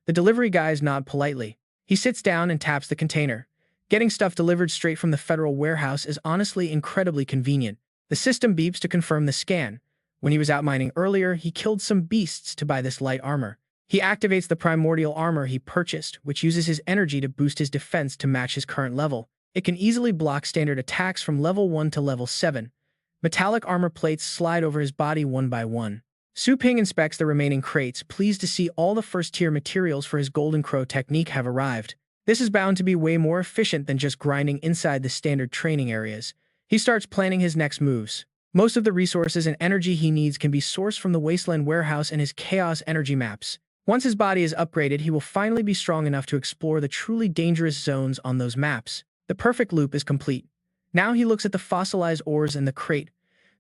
The delivery guys nod politely. He sits down and taps the container. Getting stuff delivered straight from the federal warehouse is honestly incredibly convenient. The system beeps to confirm the scan. When he was out mining earlier, he killed some beasts to buy this light armor. He activates the primordial armor he purchased, which uses his energy to boost his defense to match his current level. It can easily block standard attacks from level 1 to level 7. Metallic armor plates slide over his body one by one. Su Ping inspects the remaining crates, pleased to see all the first-tier materials for his Golden Crow technique have arrived. This is bound to be way more efficient than just grinding inside the standard training areas. He starts planning his next moves. Most of the resources and energy he needs can be sourced from the Wasteland warehouse and his Chaos energy maps. Once his body is upgraded, he will finally be strong enough to explore the truly dangerous zones on those maps. The perfect loop is complete. Now he looks at the fossilized ores in the crate.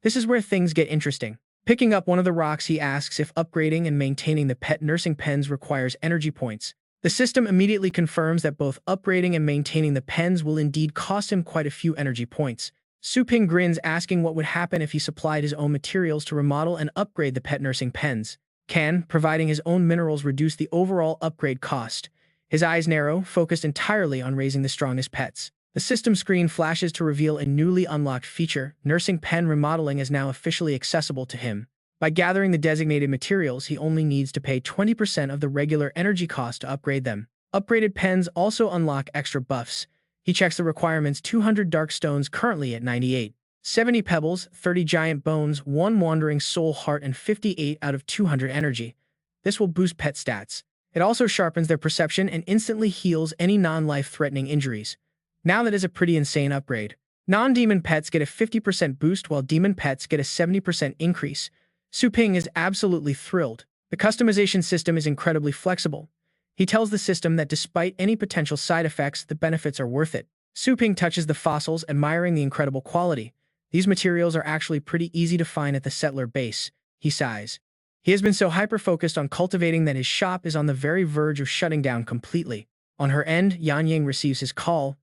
This is where things get interesting. Picking up one of the rocks, he asks if upgrading and maintaining the pet nursing pens requires energy points. The system immediately confirms that both upgrading and maintaining the pens will indeed cost him quite a few energy points. Su Ping grins, asking what would happen if he supplied his own materials to remodel and upgrade the pet nursing pens. Can providing his own minerals reduce the overall upgrade cost? His eyes narrow, focused entirely on raising the strongest pets. The system screen flashes to reveal a newly unlocked feature. Nursing pen remodeling is now officially accessible to him. By gathering the designated materials, he only needs to pay 20% of the regular energy cost to upgrade them. Upgraded pens also unlock extra buffs. He checks the requirements: 200 dark stones currently at 98. 70 pebbles, 30 giant bones, 1 wandering soul heart, and 58 out of 200 energy. This will boost pet stats. It also sharpens their perception and instantly heals any non-life-threatening injuries. Now that is a pretty insane upgrade. Non-demon pets get a 50% boost while demon pets get a 70% increase. Su Ping is absolutely thrilled. The customization system is incredibly flexible. He tells the system that despite any potential side effects, the benefits are worth it. Su Ping touches the fossils, admiring the incredible quality. These materials are actually pretty easy to find at the settler base. He sighs. He has been so hyper-focused on cultivating that his shop is on the very verge of shutting down completely. On her end, Yan Ying receives his call.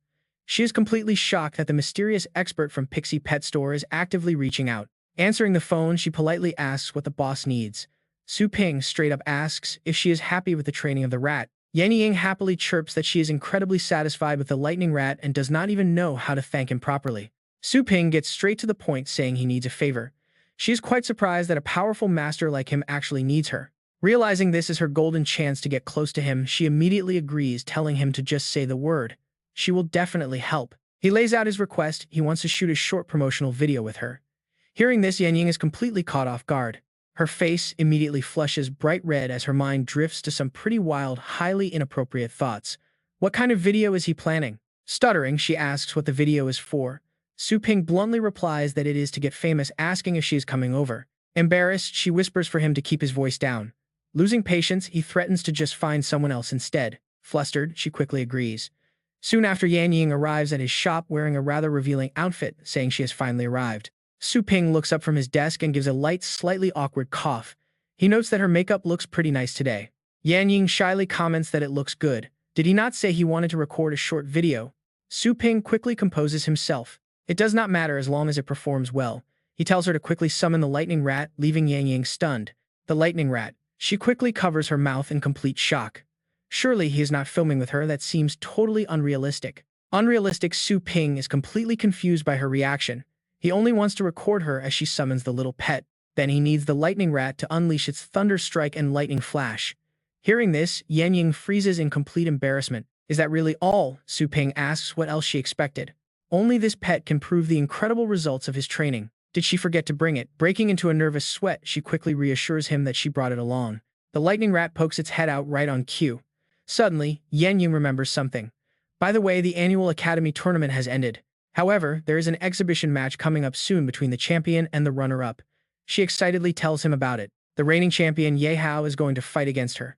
She is completely shocked that the mysterious expert from Pixie Pet Store is actively reaching out. Answering the phone, she politely asks what the boss needs. Su Ping straight up asks if she is happy with the training of the rat. Yan Ying happily chirps that she is incredibly satisfied with the lightning rat and does not even know how to thank him properly. Su Ping gets straight to the point, saying he needs a favor. She is quite surprised that a powerful master like him actually needs her. Realizing this is her golden chance to get close to him, she immediately agrees, telling him to just say the word. She will definitely help. He lays out his request. He wants to shoot a short promotional video with her. Hearing this, Yan Ying is completely caught off guard. Her face immediately flushes bright red as her mind drifts to some pretty wild, highly inappropriate thoughts. What kind of video is he planning? Stuttering, she asks what the video is for. Su Ping bluntly replies that it is to get famous, asking if she is coming over. Embarrassed, she whispers for him to keep his voice down. Losing patience, he threatens to just find someone else instead. Flustered, she quickly agrees. Soon after, Yan Ying arrives at his shop wearing a rather revealing outfit, saying she has finally arrived. Su Ping looks up from his desk and gives a light, slightly awkward cough. He notes that her makeup looks pretty nice today. Yan Ying shyly comments that it looks good. Did he not say he wanted to record a short video? Su Ping quickly composes himself. It does not matter as long as it performs well. He tells her to quickly summon the lightning rat, leaving Yan Ying stunned. The lightning rat. She quickly covers her mouth in complete shock. Surely he is not filming with her. That seems totally unrealistic. Unrealistic Su Ping is completely confused by her reaction. He only wants to record her as she summons the little pet. Then he needs the lightning rat to unleash its thunder strike and lightning flash. Hearing this, Yan Ying freezes in complete embarrassment. Is that really all? Su Ping asks what else she expected. Only this pet can prove the incredible results of his training. Did she forget to bring it? Breaking into a nervous sweat, she quickly reassures him that she brought it along. The lightning rat pokes its head out right on cue. Suddenly, Yan Ying remembers something. By the way, the annual academy tournament has ended. However, there is an exhibition match coming up soon between the champion and the runner-up. She excitedly tells him about it. The reigning champion Ye Hao is going to fight against her.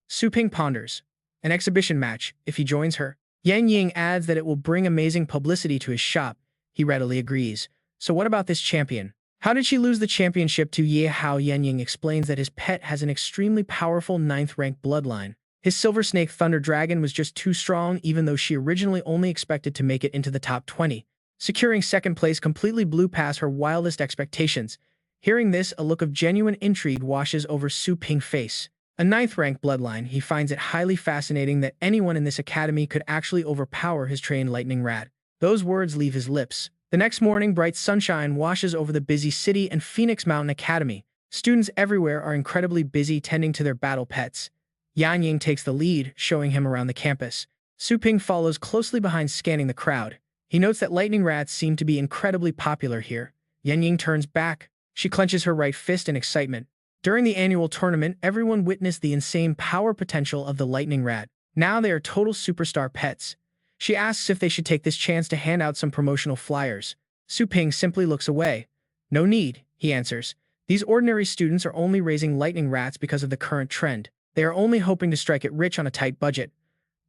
Su Ping ponders. An exhibition match, if he joins her. Yan Ying adds that it will bring amazing publicity to his shop. He readily agrees. So what about this champion? How did she lose the championship to Ye Hao? Yan Ying explains that his pet has an extremely powerful 9th-ranked bloodline. His Silver Snake Thunder Dragon was just too strong even though she originally only expected to make it into the top 20. Securing second place completely blew past her wildest expectations. Hearing this, a look of genuine intrigue washes over Su Ping's face. A 9th-ranked bloodline, he finds it highly fascinating that anyone in this academy could actually overpower his trained lightning rat. Those words leave his lips. The next morning, bright sunshine washes over the busy city and Phoenix Mountain Academy. Students everywhere are incredibly busy tending to their battle pets. Yan Ying takes the lead, showing him around the campus. Su Ping follows closely behind, scanning the crowd. He notes that lightning rats seem to be incredibly popular here. Yan Ying turns back. She clenches her right fist in excitement. During the annual tournament, everyone witnessed the insane power potential of the lightning rat. Now they are total superstar pets. She asks if they should take this chance to hand out some promotional flyers. Su Ping simply looks away. No need, he answers. These ordinary students are only raising lightning rats because of the current trend. They are only hoping to strike it rich on a tight budget.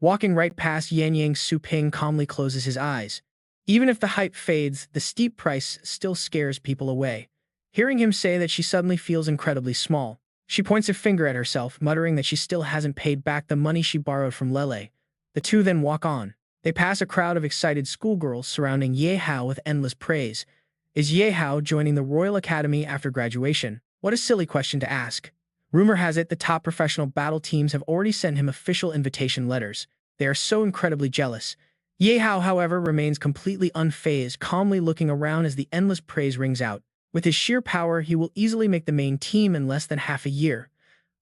Walking right past Yan Ying, Su Ping calmly closes his eyes. Even if the hype fades, the steep price still scares people away. Hearing him say that, she suddenly feels incredibly small. She points a finger at herself, muttering that she still hasn't paid back the money she borrowed from Lele. The two then walk on. They pass a crowd of excited schoolgirls surrounding Ye Hao with endless praise. Is Ye Hao joining the Royal Academy after graduation? What a silly question to ask. Rumor has it the top professional battle teams have already sent him official invitation letters. They are so incredibly jealous. Ye Hao, however, remains completely unfazed, calmly looking around as the endless praise rings out. With his sheer power, he will easily make the main team in less than half a year.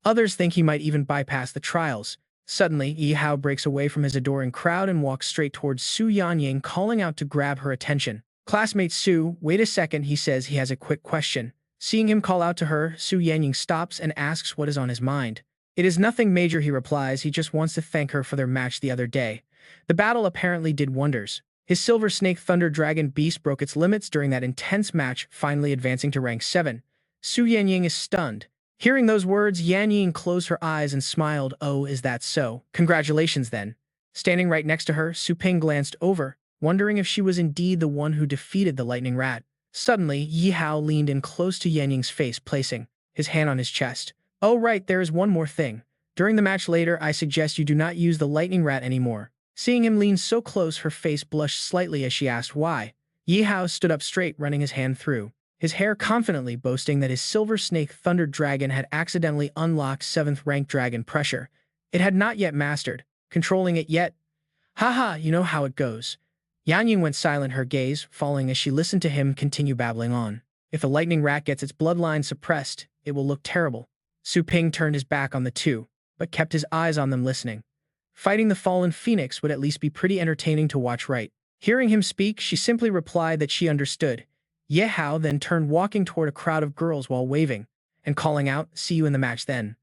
Others think he might even bypass the trials. Suddenly, Ye Hao breaks away from his adoring crowd and walks straight towards Su Yan Ying, calling out to grab her attention. Classmate Su, wait a second, he says. He has a quick question. Seeing him call out to her, Su Yan Ying stops and asks what is on his mind. It is nothing major, he replies. He just wants to thank her for their match the other day. The battle apparently did wonders. His Silver Snake Thunder Dragon beast broke its limits during that intense match, finally advancing to rank 7. Su Yan Ying is stunned. Hearing those words, Yan Ying closed her eyes and smiled. Oh, is that so? Congratulations then. Standing right next to her, Su Ping glanced over, wondering if she was indeed the one who defeated the lightning rat. Suddenly, Ye Hao leaned in close to Yan Ying's face, placing his hand on his chest. Oh right, there is one more thing. During the match later, I suggest you do not use the lightning rat anymore. Seeing him lean so close, her face blushed slightly as she asked why. Ye Hao stood up straight, running his hand through his hair confidently, boasting that his Silver Snake Thunder Dragon had accidentally unlocked 7th rank dragon pressure. It had not yet mastered controlling it yet. Haha, you know how it goes. Yan Ying went silent, her gaze falling as she listened to him continue babbling on. If the lightning rat gets its bloodline suppressed, it will look terrible. Su Ping turned his back on the two, but kept his eyes on them, listening. Fighting the fallen phoenix would at least be pretty entertaining to watch, right? Hearing him speak, she simply replied that she understood. Ye Hao then turned, walking toward a crowd of girls while waving and calling out, "See you in the match then."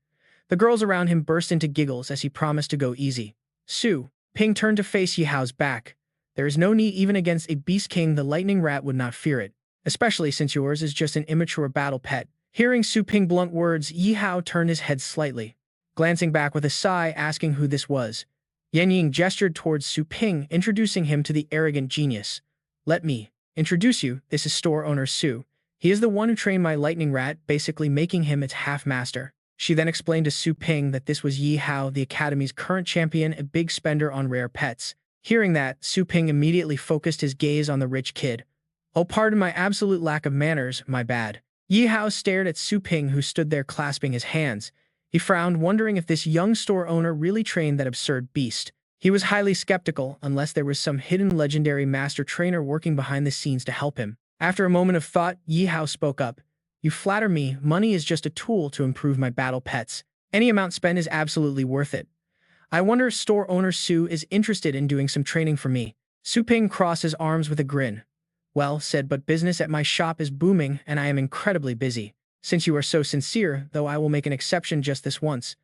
The girls around him burst into giggles as he promised to go easy. Su Ping turned to face Ye Hao's back. There is no need, even against a beast king, the lightning rat would not fear it, especially since yours is just an immature battle pet. Hearing Su Ping's blunt words, Ye Hao turned his head slightly, glancing back with a sigh, asking who this was. Yan Ying gestured towards Su Ping, introducing him to the arrogant genius. Let me introduce you, this is store owner Su. He is the one who trained my lightning rat, basically making him its half-master. She then explained to Su Ping that this was Ye Hao, the academy's current champion, a big spender on rare pets. Hearing that, Su Ping immediately focused his gaze on the rich kid. Oh, pardon my absolute lack of manners, my bad. Ye Hao stared at Su Ping, who stood there clasping his hands. He frowned, wondering if this young store owner really trained that absurd beast. He was highly skeptical unless there was some hidden legendary master trainer working behind the scenes to help him. After a moment of thought, Yi Hao spoke up. You flatter me, money is just a tool to improve my battle pets. Any amount spent is absolutely worth it. I wonder if store owner Su is interested in doing some training for me. Su Ping crossed his arms with a grin. Well said, but business at my shop is booming and I am incredibly busy. Since you are so sincere, though I will make an exception just this once.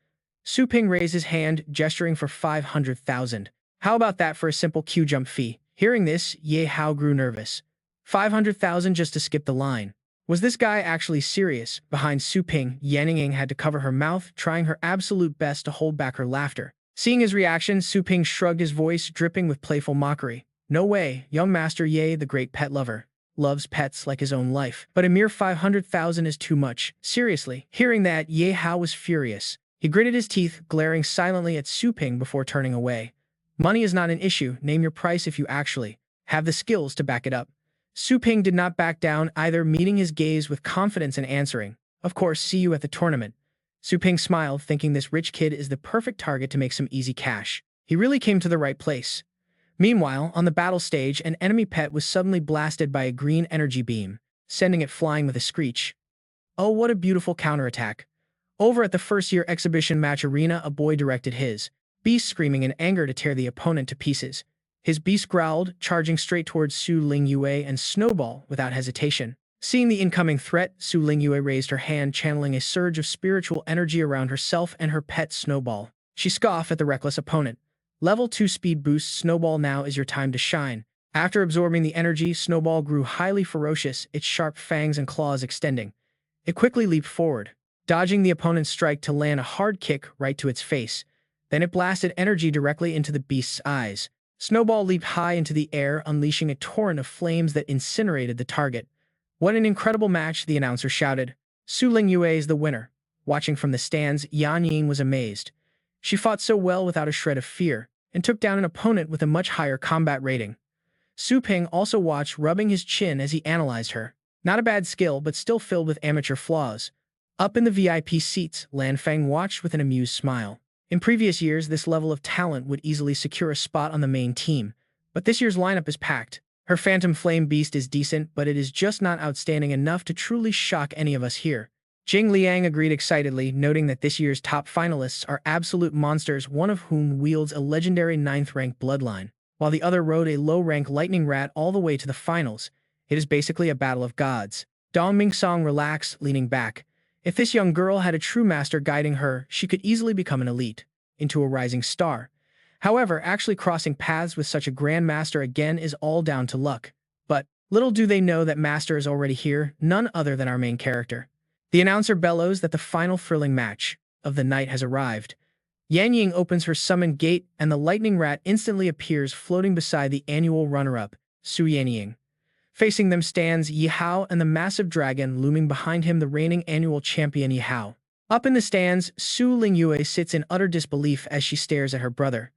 Su Ping raised his hand, gesturing for 500,000. How about that for a simple Q-jump fee? Hearing this, Ye Hao grew nervous. 500,000 just to skip the line. Was this guy actually serious? Behind Su Ping, Yan Ying had to cover her mouth, trying her absolute best to hold back her laughter. Seeing his reaction, Su Ping shrugged, his voice dripping with playful mockery. No way, young Master Ye, the great pet lover, loves pets like his own life. But a mere 500,000 is too much. Seriously. Hearing that, Ye Hao was furious. He gritted his teeth, glaring silently at Su Ping before turning away. Money is not an issue. Name your price if you actually have the skills to back it up. Su Ping did not back down either, meeting his gaze with confidence and answering, of course, see you at the tournament. Su Ping smiled, thinking this rich kid is the perfect target to make some easy cash. He really came to the right place. Meanwhile, on the battle stage, an enemy pet was suddenly blasted by a green energy beam, sending it flying with a screech. Oh, what a beautiful counterattack. Over at the first-year exhibition match arena, a boy directed his beast, screaming in anger to tear the opponent to pieces. His beast growled, charging straight towards Su Lingyue and Snowball without hesitation. Seeing the incoming threat, Su Lingyue raised her hand, channeling a surge of spiritual energy around herself and her pet Snowball. She scoffed at the reckless opponent. Level 2 speed boost. Snowball, now is your time to shine. After absorbing the energy, Snowball grew highly ferocious, its sharp fangs and claws extending. It quickly leaped forward, dodging the opponent's strike to land a hard kick right to its face. Then it blasted energy directly into the beast's eyes. Snowball leaped high into the air, unleashing a torrent of flames that incinerated the target. What an incredible match, the announcer shouted. Su Lingyue is the winner. Watching from the stands, Yan Ying was amazed. She fought so well without a shred of fear, and took down an opponent with a much higher combat rating. Su Ping also watched, rubbing his chin as he analyzed her. Not a bad skill, but still filled with amateur flaws. Up in the VIP seats, Lan Feng watched with an amused smile. In previous years, this level of talent would easily secure a spot on the main team, but this year's lineup is packed. Her Phantom Flame Beast is decent, but it is just not outstanding enough to truly shock any of us here. Jing Liang agreed excitedly, noting that this year's top finalists are absolute monsters, one of whom wields a legendary 9th-rank bloodline, while the other rode a low-rank lightning rat all the way to the finals. It is basically a battle of gods. Dong Mingsong relaxed, leaning back. If this young girl had a true master guiding her, she could easily become an elite, into a rising star. However, actually crossing paths with such a grand master again is all down to luck. But little do they know that master is already here, none other than our main character. The announcer bellows that the final thrilling match of the night has arrived. Yan Ying opens her summon gate, and the lightning rat instantly appears, floating beside the annual runner-up, Su Yanying. Facing them stands Yi Hao and the massive dragon, looming behind him the reigning annual champion Yi Hao. Up in the stands, Su Lingyue sits in utter disbelief as she stares at her brother.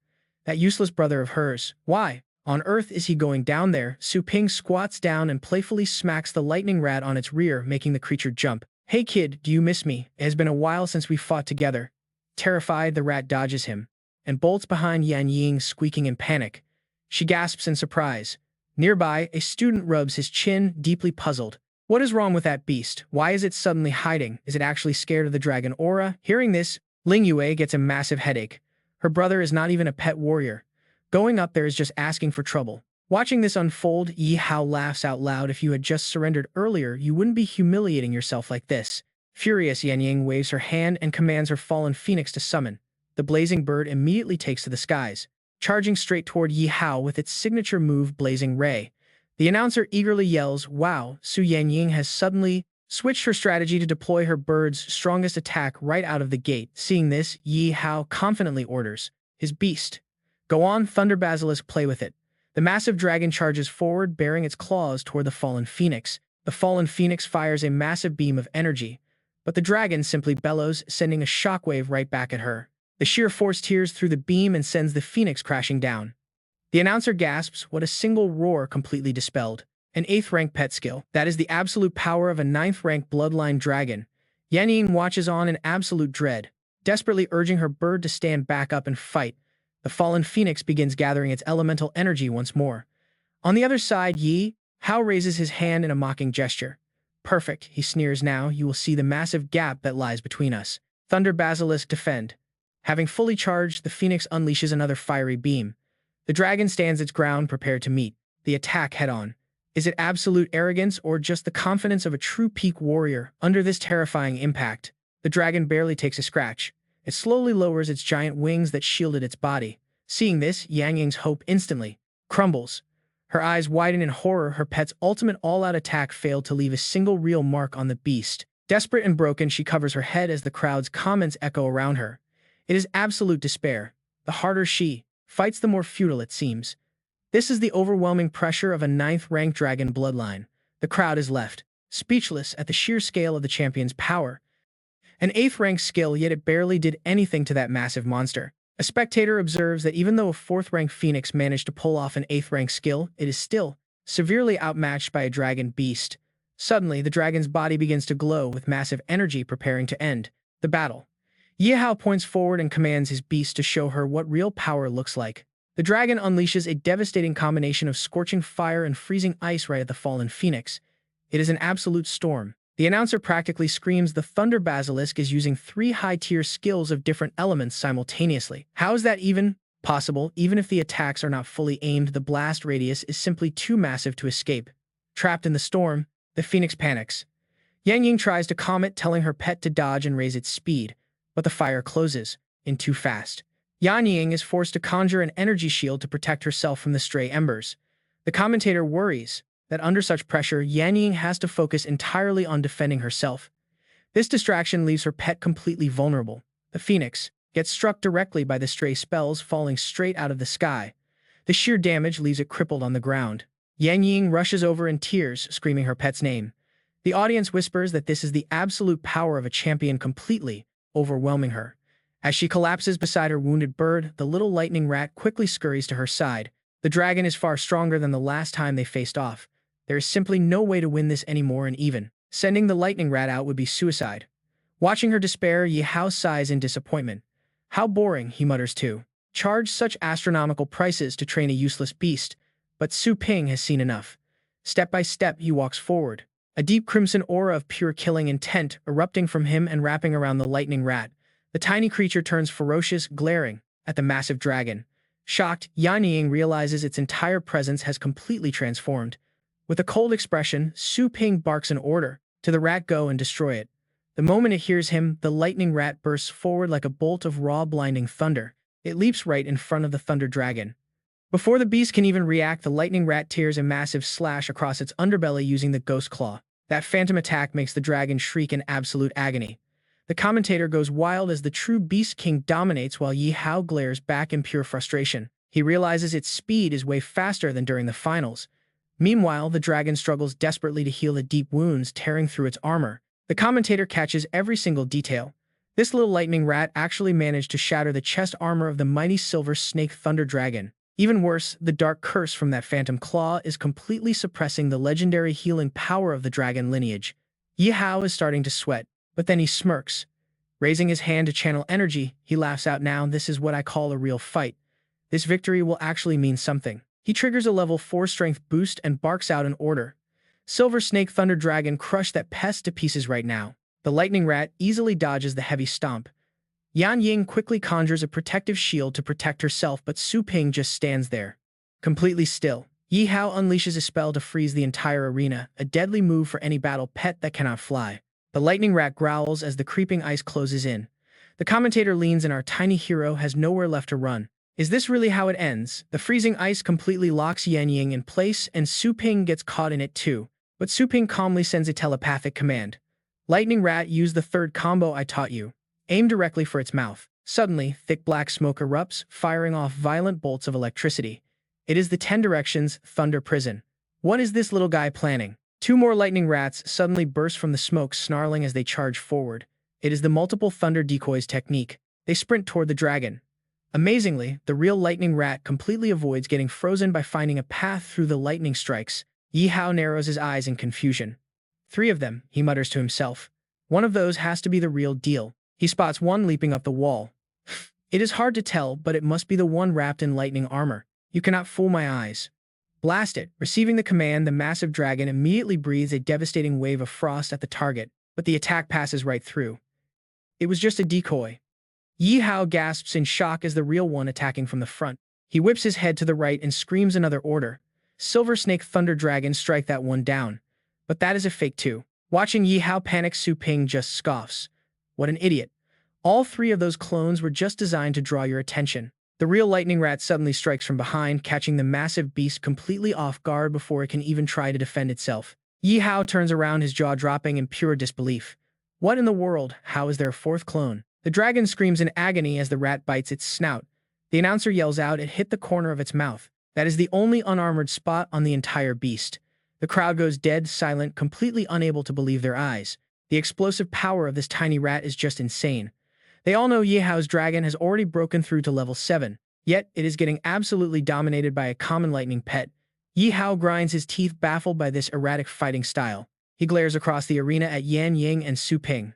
That useless brother of hers. Why on earth is he going down there? Su Ping squats down and playfully smacks the lightning rat on its rear, making the creature jump. Hey kid, do you miss me? It has been a while since we fought together. Terrified, the rat dodges him and bolts behind Yan Ying, squeaking in panic. She gasps in surprise. Nearby, a student rubs his chin, deeply puzzled. What is wrong with that beast? Why is it suddenly hiding? Is it actually scared of the dragon aura? Hearing this, Lingyue gets a massive headache. Her brother is not even a pet warrior. Going up there is just asking for trouble. Watching this unfold, Yi Hao laughs out loud. If you had just surrendered earlier, you wouldn't be humiliating yourself like this. Furious, Yan Ying waves her hand and commands her fallen phoenix to summon. The blazing bird immediately takes to the skies, charging straight toward Yi Hao with its signature move, Blazing Ray. The announcer eagerly yells, "Wow!" Su Yanying has suddenly switched her strategy to deploy her bird's strongest attack right out of the gate. Seeing this, Yi Hao confidently orders his beast. Go on, Thunder Basilisk, play with it. The massive dragon charges forward, bearing its claws toward the fallen phoenix. The fallen phoenix fires a massive beam of energy, but the dragon simply bellows, sending a shockwave right back at her. The sheer force tears through the beam and sends the phoenix crashing down. The announcer gasps, what a single roar completely dispelled. An 8th-rank pet skill. That is the absolute power of a 9th-rank bloodline dragon. Yan Ying watches on in absolute dread, desperately urging her bird to stand back up and fight. The fallen phoenix begins gathering its elemental energy once more. On the other side, Yi Hao raises his hand in a mocking gesture. Perfect, he sneers now, you will see the massive gap that lies between us. Thunder Basilisk defend. Having fully charged, the phoenix unleashes another fiery beam. The dragon stands its ground, prepared to meet the attack head-on. Is it absolute arrogance or just the confidence of a true peak warrior under this terrifying impact? The dragon barely takes a scratch. It slowly lowers its giant wings that shielded its body. Seeing this, Yang Ying's hope instantly crumbles. Her eyes widen in horror. Her pet's ultimate all-out attack failed to leave a single real mark on the beast. Desperate and broken, she covers her head as the crowd's comments echo around her. It is absolute despair. The harder she fights, the more futile it seems. This is the overwhelming pressure of a ninth-ranked dragon bloodline. The crowd is left speechless at the sheer scale of the champion's power. An eighth-ranked skill, yet it barely did anything to that massive monster. A spectator observes that even though a fourth-ranked phoenix managed to pull off an eighth-ranked skill, it is still severely outmatched by a dragon beast. Suddenly, the dragon's body begins to glow with massive energy, preparing to end the battle. Ye Hao points forward and commands his beast to show her what real power looks like. The dragon unleashes a devastating combination of scorching fire and freezing ice right at the fallen phoenix. It is an absolute storm. The announcer practically screams the Thunder Basilisk is using 3 high-tier skills of different elements simultaneously. How is that even possible? Even if the attacks are not fully aimed, the blast radius is simply too massive to escape. Trapped in the storm, the phoenix panics. Yang Ying tries to calm it, telling her pet to dodge and raise its speed, but the fire closes in too fast. Yan Ying is forced to conjure an energy shield to protect herself from the stray embers. The commentator worries that under such pressure, Yan Ying has to focus entirely on defending herself. This distraction leaves her pet completely vulnerable. The phoenix gets struck directly by the stray spells falling straight out of the sky. The sheer damage leaves it crippled on the ground. Yan Ying rushes over in tears, screaming her pet's name. The audience whispers that this is the absolute power of a champion, completely overwhelming her. As she collapses beside her wounded bird, the little lightning rat quickly scurries to her side. The dragon is far stronger than the last time they faced off. There is simply no way to win this anymore, and even sending the lightning rat out would be suicide. Watching her despair, Ye Hao sighs in disappointment. How boring, he mutters too. Charge such astronomical prices to train a useless beast. But Su Ping has seen enough. Step by step, he walks forward. A deep crimson aura of pure killing intent erupting from him and wrapping around the lightning rat. The tiny creature turns ferocious, glaring at the massive dragon. Shocked, Yan Ying realizes its entire presence has completely transformed. With a cold expression, Su Ping barks an order to the rat, go and destroy it. The moment it hears him, the lightning rat bursts forward like a bolt of raw, blinding thunder. It leaps right in front of the thunder dragon. Before the beast can even react, the lightning rat tears a massive slash across its underbelly using the ghost claw. That phantom attack makes the dragon shriek in absolute agony. The commentator goes wild as the true Beast King dominates while Ye Hao glares back in pure frustration. He realizes its speed is way faster than during the finals. Meanwhile, the dragon struggles desperately to heal the deep wounds tearing through its armor. The commentator catches every single detail. This little lightning rat actually managed to shatter the chest armor of the mighty silver snake thunder dragon. Even worse, the dark curse from that phantom claw is completely suppressing the legendary healing power of the dragon lineage. Ye Hao is starting to sweat. But then he smirks. Raising his hand to channel energy, he laughs out, now this is what I call a real fight. This victory will actually mean something. He triggers a level 4 strength boost and barks out an order. Silver Snake Thunder Dragon, crush that pest to pieces right now. The lightning rat easily dodges the heavy stomp. Yan Ying quickly conjures a protective shield to protect herself, but Su Ping just stands there, completely still. Ye Hao unleashes a spell to freeze the entire arena, a deadly move for any battle pet that cannot fly. The lightning rat growls as the creeping ice closes in. The commentator leans and our tiny hero has nowhere left to run. Is this really how it ends? The freezing ice completely locks Yan Ying in place and Su Ping gets caught in it too. But Su Ping calmly sends a telepathic command. Lightning rat, use the third combo I taught you. Aim directly for its mouth. Suddenly, thick black smoke erupts, firing off violent bolts of electricity. It is the 10 Directions Thunder Prison. What is this little guy planning? 2 more lightning rats suddenly burst from the smoke, snarling as they charge forward. It is the multiple thunder decoys technique. They sprint toward the dragon. Amazingly, the real lightning rat completely avoids getting frozen by finding a path through the lightning strikes. Ye Hao narrows his eyes in confusion. 3 of them, he mutters to himself. One of those has to be the real deal. He spots one leaping up the wall. It is hard to tell, but it must be the one wrapped in lightning armor. You cannot fool my eyes. Blast it. Receiving the command, the massive dragon immediately breathes a devastating wave of frost at the target, but the attack passes right through. It was just a decoy. Yi Hao gasps in shock as the real one attacking from the front. He whips his head to the right and screams another order. Silver Snake Thunder Dragon, strike that one down. But that is a fake too. Watching Yi Hao panic, Su Ping just scoffs. What an idiot. All three of those clones were just designed to draw your attention. The real lightning rat suddenly strikes from behind, catching the massive beast completely off guard before it can even try to defend itself. Yi Hao turns around, his jaw dropping in pure disbelief. What in the world? How is there a fourth clone? The dragon screams in agony as the rat bites its snout. The announcer yells out, it hit the corner of its mouth. That is the only unarmored spot on the entire beast. The crowd goes dead silent, completely unable to believe their eyes. The explosive power of this tiny rat is just insane. They all know Yi Hao's dragon has already broken through to level 7, yet it is getting absolutely dominated by a common lightning pet. Yi Hao grinds his teeth, baffled by this erratic fighting style. He glares across the arena at Yan Ying and Su Ping.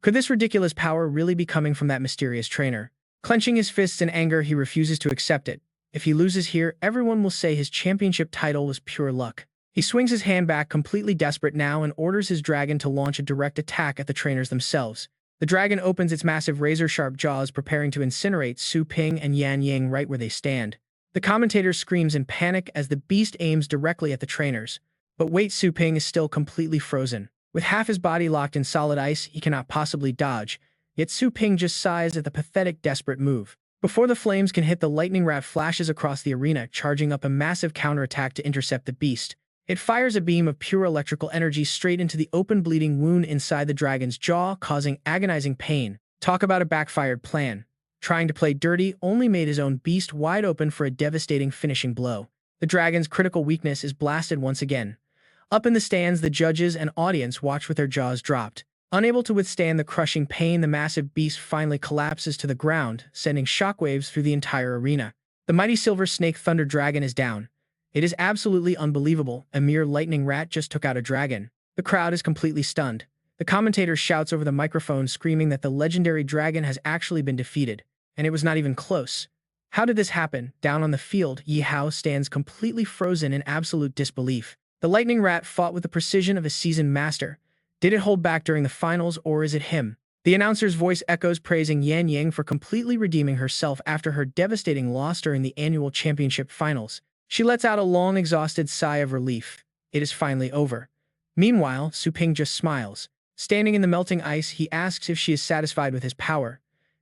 Could this ridiculous power really be coming from that mysterious trainer? Clenching his fists in anger, he refuses to accept it. If he loses here, everyone will say his championship title was pure luck. He swings his hand back, completely desperate now, and orders his dragon to launch a direct attack at the trainers themselves. The dragon opens its massive razor-sharp jaws, preparing to incinerate Su Ping and Yan Ying right where they stand. The commentator screams in panic as the beast aims directly at the trainers. But wait, Su Ping is still completely frozen. With half his body locked in solid ice, he cannot possibly dodge. Yet Su Ping just sighs at the pathetic, desperate move. Before the flames can hit, the lightning rat flashes across the arena, charging up a massive counterattack to intercept the beast. It fires a beam of pure electrical energy straight into the open bleeding wound inside the dragon's jaw, causing agonizing pain. Talk about a backfired plan. Trying to play dirty only made his own beast wide open for a devastating finishing blow. The dragon's critical weakness is blasted once again. Up in the stands, the judges and audience watch with their jaws dropped. Unable to withstand the crushing pain, the massive beast finally collapses to the ground, sending shockwaves through the entire arena. The mighty Silver Snake Thunder Dragon is down. It is absolutely unbelievable. A mere lightning rat just took out a dragon. The crowd is completely stunned. The commentator shouts over the microphone, screaming that the legendary dragon has actually been defeated, and it was not even close. How did this happen? Down on the field, Yi Hao stands completely frozen in absolute disbelief. The lightning rat fought with the precision of a seasoned master. Did it hold back during the finals, or is it him? The announcer's voice echoes, praising Yan Ying for completely redeeming herself after her devastating loss during the annual championship finals. She lets out a long, exhausted sigh of relief. It is finally over. Meanwhile, Su Ping just smiles. Standing in the melting ice, he asks if she is satisfied with his power.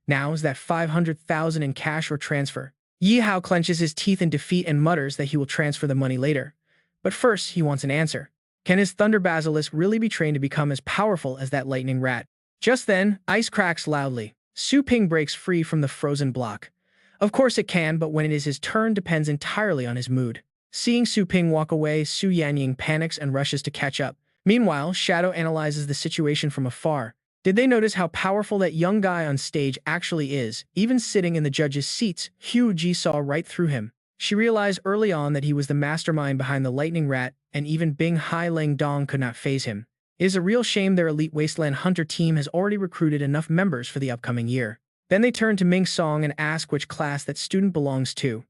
Now is that 500,000 in cash or transfer? Yi Hao clenches his teeth in defeat and mutters that he will transfer the money later. But first, he wants an answer. Can his Thunder Basilisk really be trained to become as powerful as that lightning rat? Just then, ice cracks loudly. Su Ping breaks free from the frozen block. Of course it can, but when it is his turn depends entirely on his mood. Seeing Su Ping walk away, Su Yanying panics and rushes to catch up. Meanwhile, Shadow analyzes the situation from afar. Did they notice how powerful that young guy on stage actually is? Even sitting in the judges' seats, Hugh Ji saw right through him. She realized early on that he was the mastermind behind the lightning rat, and even Bing Hai Lang Dong could not faze him. It is a real shame their elite Wasteland Hunter team has already recruited enough members for the upcoming year. Then they turn to Ming Song and ask which class that student belongs to.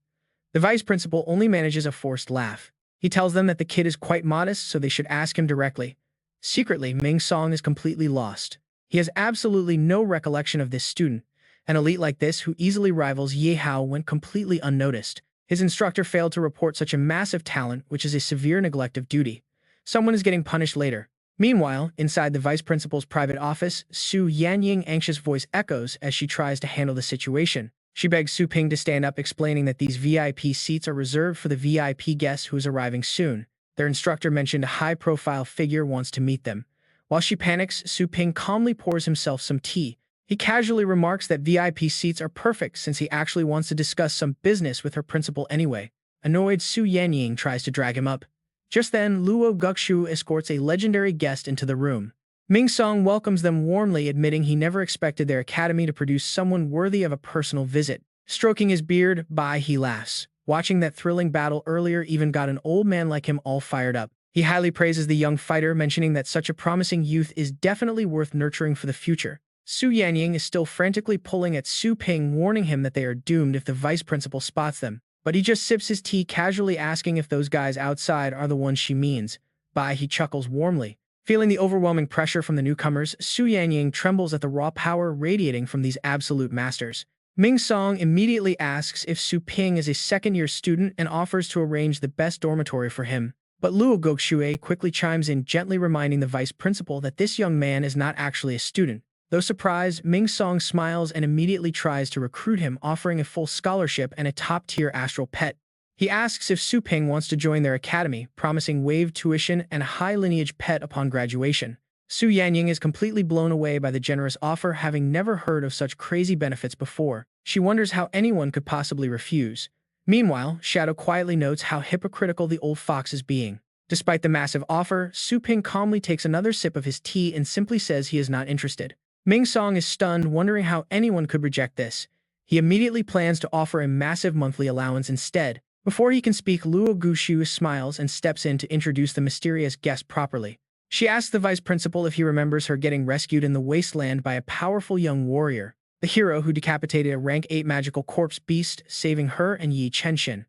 The vice principal only manages a forced laugh. He tells them that the kid is quite modest, so they should ask him directly. Secretly, Ming Song is completely lost. He has absolutely no recollection of this student. An elite like this, who easily rivals Yi Hao, went completely unnoticed. His instructor failed to report such a massive talent, which is a severe neglect of duty. Someone is getting punished later. Meanwhile, inside the vice principal's private office, Su Yanying's anxious voice echoes as she tries to handle the situation. She begs Su Ping to stand up, explaining that these VIP seats are reserved for the VIP guest who is arriving soon. Their instructor mentioned a high-profile figure wants to meet them. While she panics, Su Ping calmly pours himself some tea. He casually remarks that VIP seats are perfect since he actually wants to discuss some business with her principal anyway. Annoyed, Su Yanying tries to drag him up. Just then, Luo Gukshu escorts a legendary guest into the room. Ming Song welcomes them warmly, admitting he never expected their academy to produce someone worthy of a personal visit. Stroking his beard, he laughs. Watching that thrilling battle earlier even got an old man like him all fired up. He highly praises the young fighter, mentioning that such a promising youth is definitely worth nurturing for the future. Su Yanying is still frantically pulling at Su Ping, warning him that they are doomed if the vice principal spots them. But he just sips his tea, casually asking if those guys outside are the ones she means. Bai, he chuckles warmly. Feeling the overwhelming pressure from the newcomers, Su Yanying trembles at the raw power radiating from these absolute masters. Ming Song immediately asks if Su Ping is a second-year student and offers to arrange the best dormitory for him. But Luo Gokshue quickly chimes in, gently reminding the vice principal that this young man is not actually a student. Though surprised, Ming Song smiles and immediately tries to recruit him, offering a full scholarship and a top-tier astral pet. He asks if Su Ping wants to join their academy, promising waived tuition and a high-lineage pet upon graduation. Su Yanying is completely blown away by the generous offer, having never heard of such crazy benefits before. She wonders how anyone could possibly refuse. Meanwhile, Shadow quietly notes how hypocritical the old fox is being. Despite the massive offer, Su Ping calmly takes another sip of his tea and simply says he is not interested. Ming Song is stunned, wondering how anyone could reject this. He immediately plans to offer a massive monthly allowance instead. Before he can speak, Luo Gushu smiles and steps in to introduce the mysterious guest properly. She asks the vice principal if he remembers her getting rescued in the wasteland by a powerful young warrior, the hero who decapitated a rank 8 magical corpse beast, saving her and Yi Chenshin.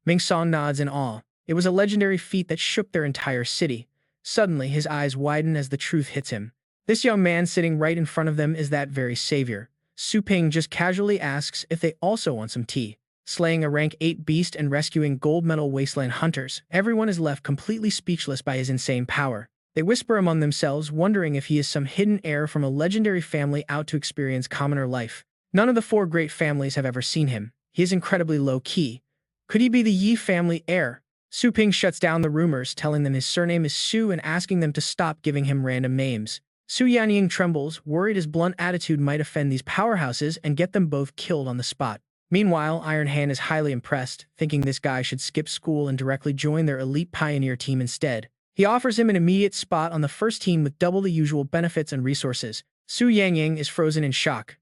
Ming Song nods in awe. It was a legendary feat that shook their entire city. Suddenly, his eyes widen as the truth hits him. This young man sitting right in front of them is that very savior. Su Ping just casually asks if they also want some tea. Slaying a rank 8 beast and rescuing gold medal wasteland hunters, everyone is left completely speechless by his insane power. They whisper among themselves, wondering if he is some hidden heir from a legendary family out to experience commoner life. None of the 4 great families have ever seen him. He is incredibly low-key. Could he be the Yi family heir? Su Ping shuts down the rumors, telling them his surname is Su and asking them to stop giving him random names. Su Yanying trembles, worried his blunt attitude might offend these powerhouses and get them both killed on the spot. Meanwhile, Iron Hand is highly impressed, thinking this guy should skip school and directly join their elite pioneer team instead. He offers him an immediate spot on the first team with double the usual benefits and resources. Su Yanying is frozen in shock.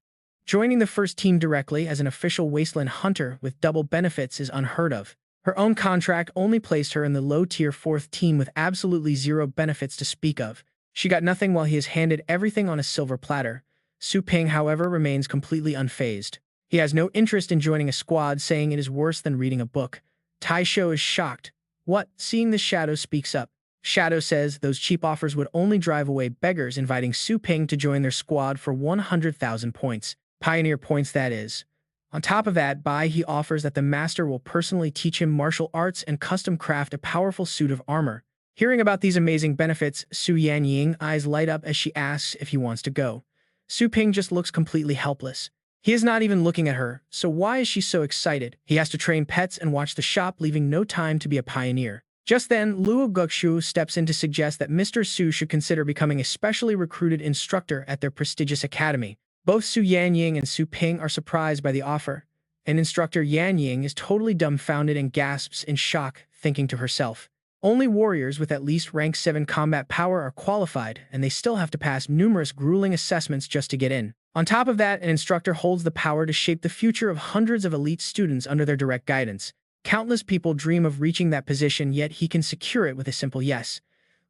Joining the first team directly as an official wasteland hunter with double benefits is unheard of. Her own contract only placed her in the low-tier 4th team with absolutely zero benefits to speak of. She got nothing while he is handed everything on a silver platter. Su Ping, however, remains completely unfazed. He has no interest in joining a squad, saying it is worse than reading a book. Tai Shou is shocked. What? Seeing this, Shadow speaks up. Shadow says those cheap offers would only drive away beggars, inviting Su Ping to join their squad for 100,000 points. Pioneer points, that is. On top of that, Bai he offers that the master will personally teach him martial arts and custom craft a powerful suit of armor. Hearing about these amazing benefits, Su Yanying eyes light up as she asks if he wants to go. Su Ping just looks completely helpless. He is not even looking at her, so why is she so excited? He has to train pets and watch the shop, leaving no time to be a pioneer. Just then, Luo Gukshu steps in to suggest that Mr. Su should consider becoming a specially recruited instructor at their prestigious academy. Both Su Yanying and Su Ping are surprised by the offer. And instructor Yanying is totally dumbfounded and gasps in shock, thinking to herself, only warriors with at least rank 7 combat power are qualified, and they still have to pass numerous grueling assessments just to get in. On top of that, an instructor holds the power to shape the future of hundreds of elite students under their direct guidance. Countless people dream of reaching that position, yet he can secure it with a simple yes.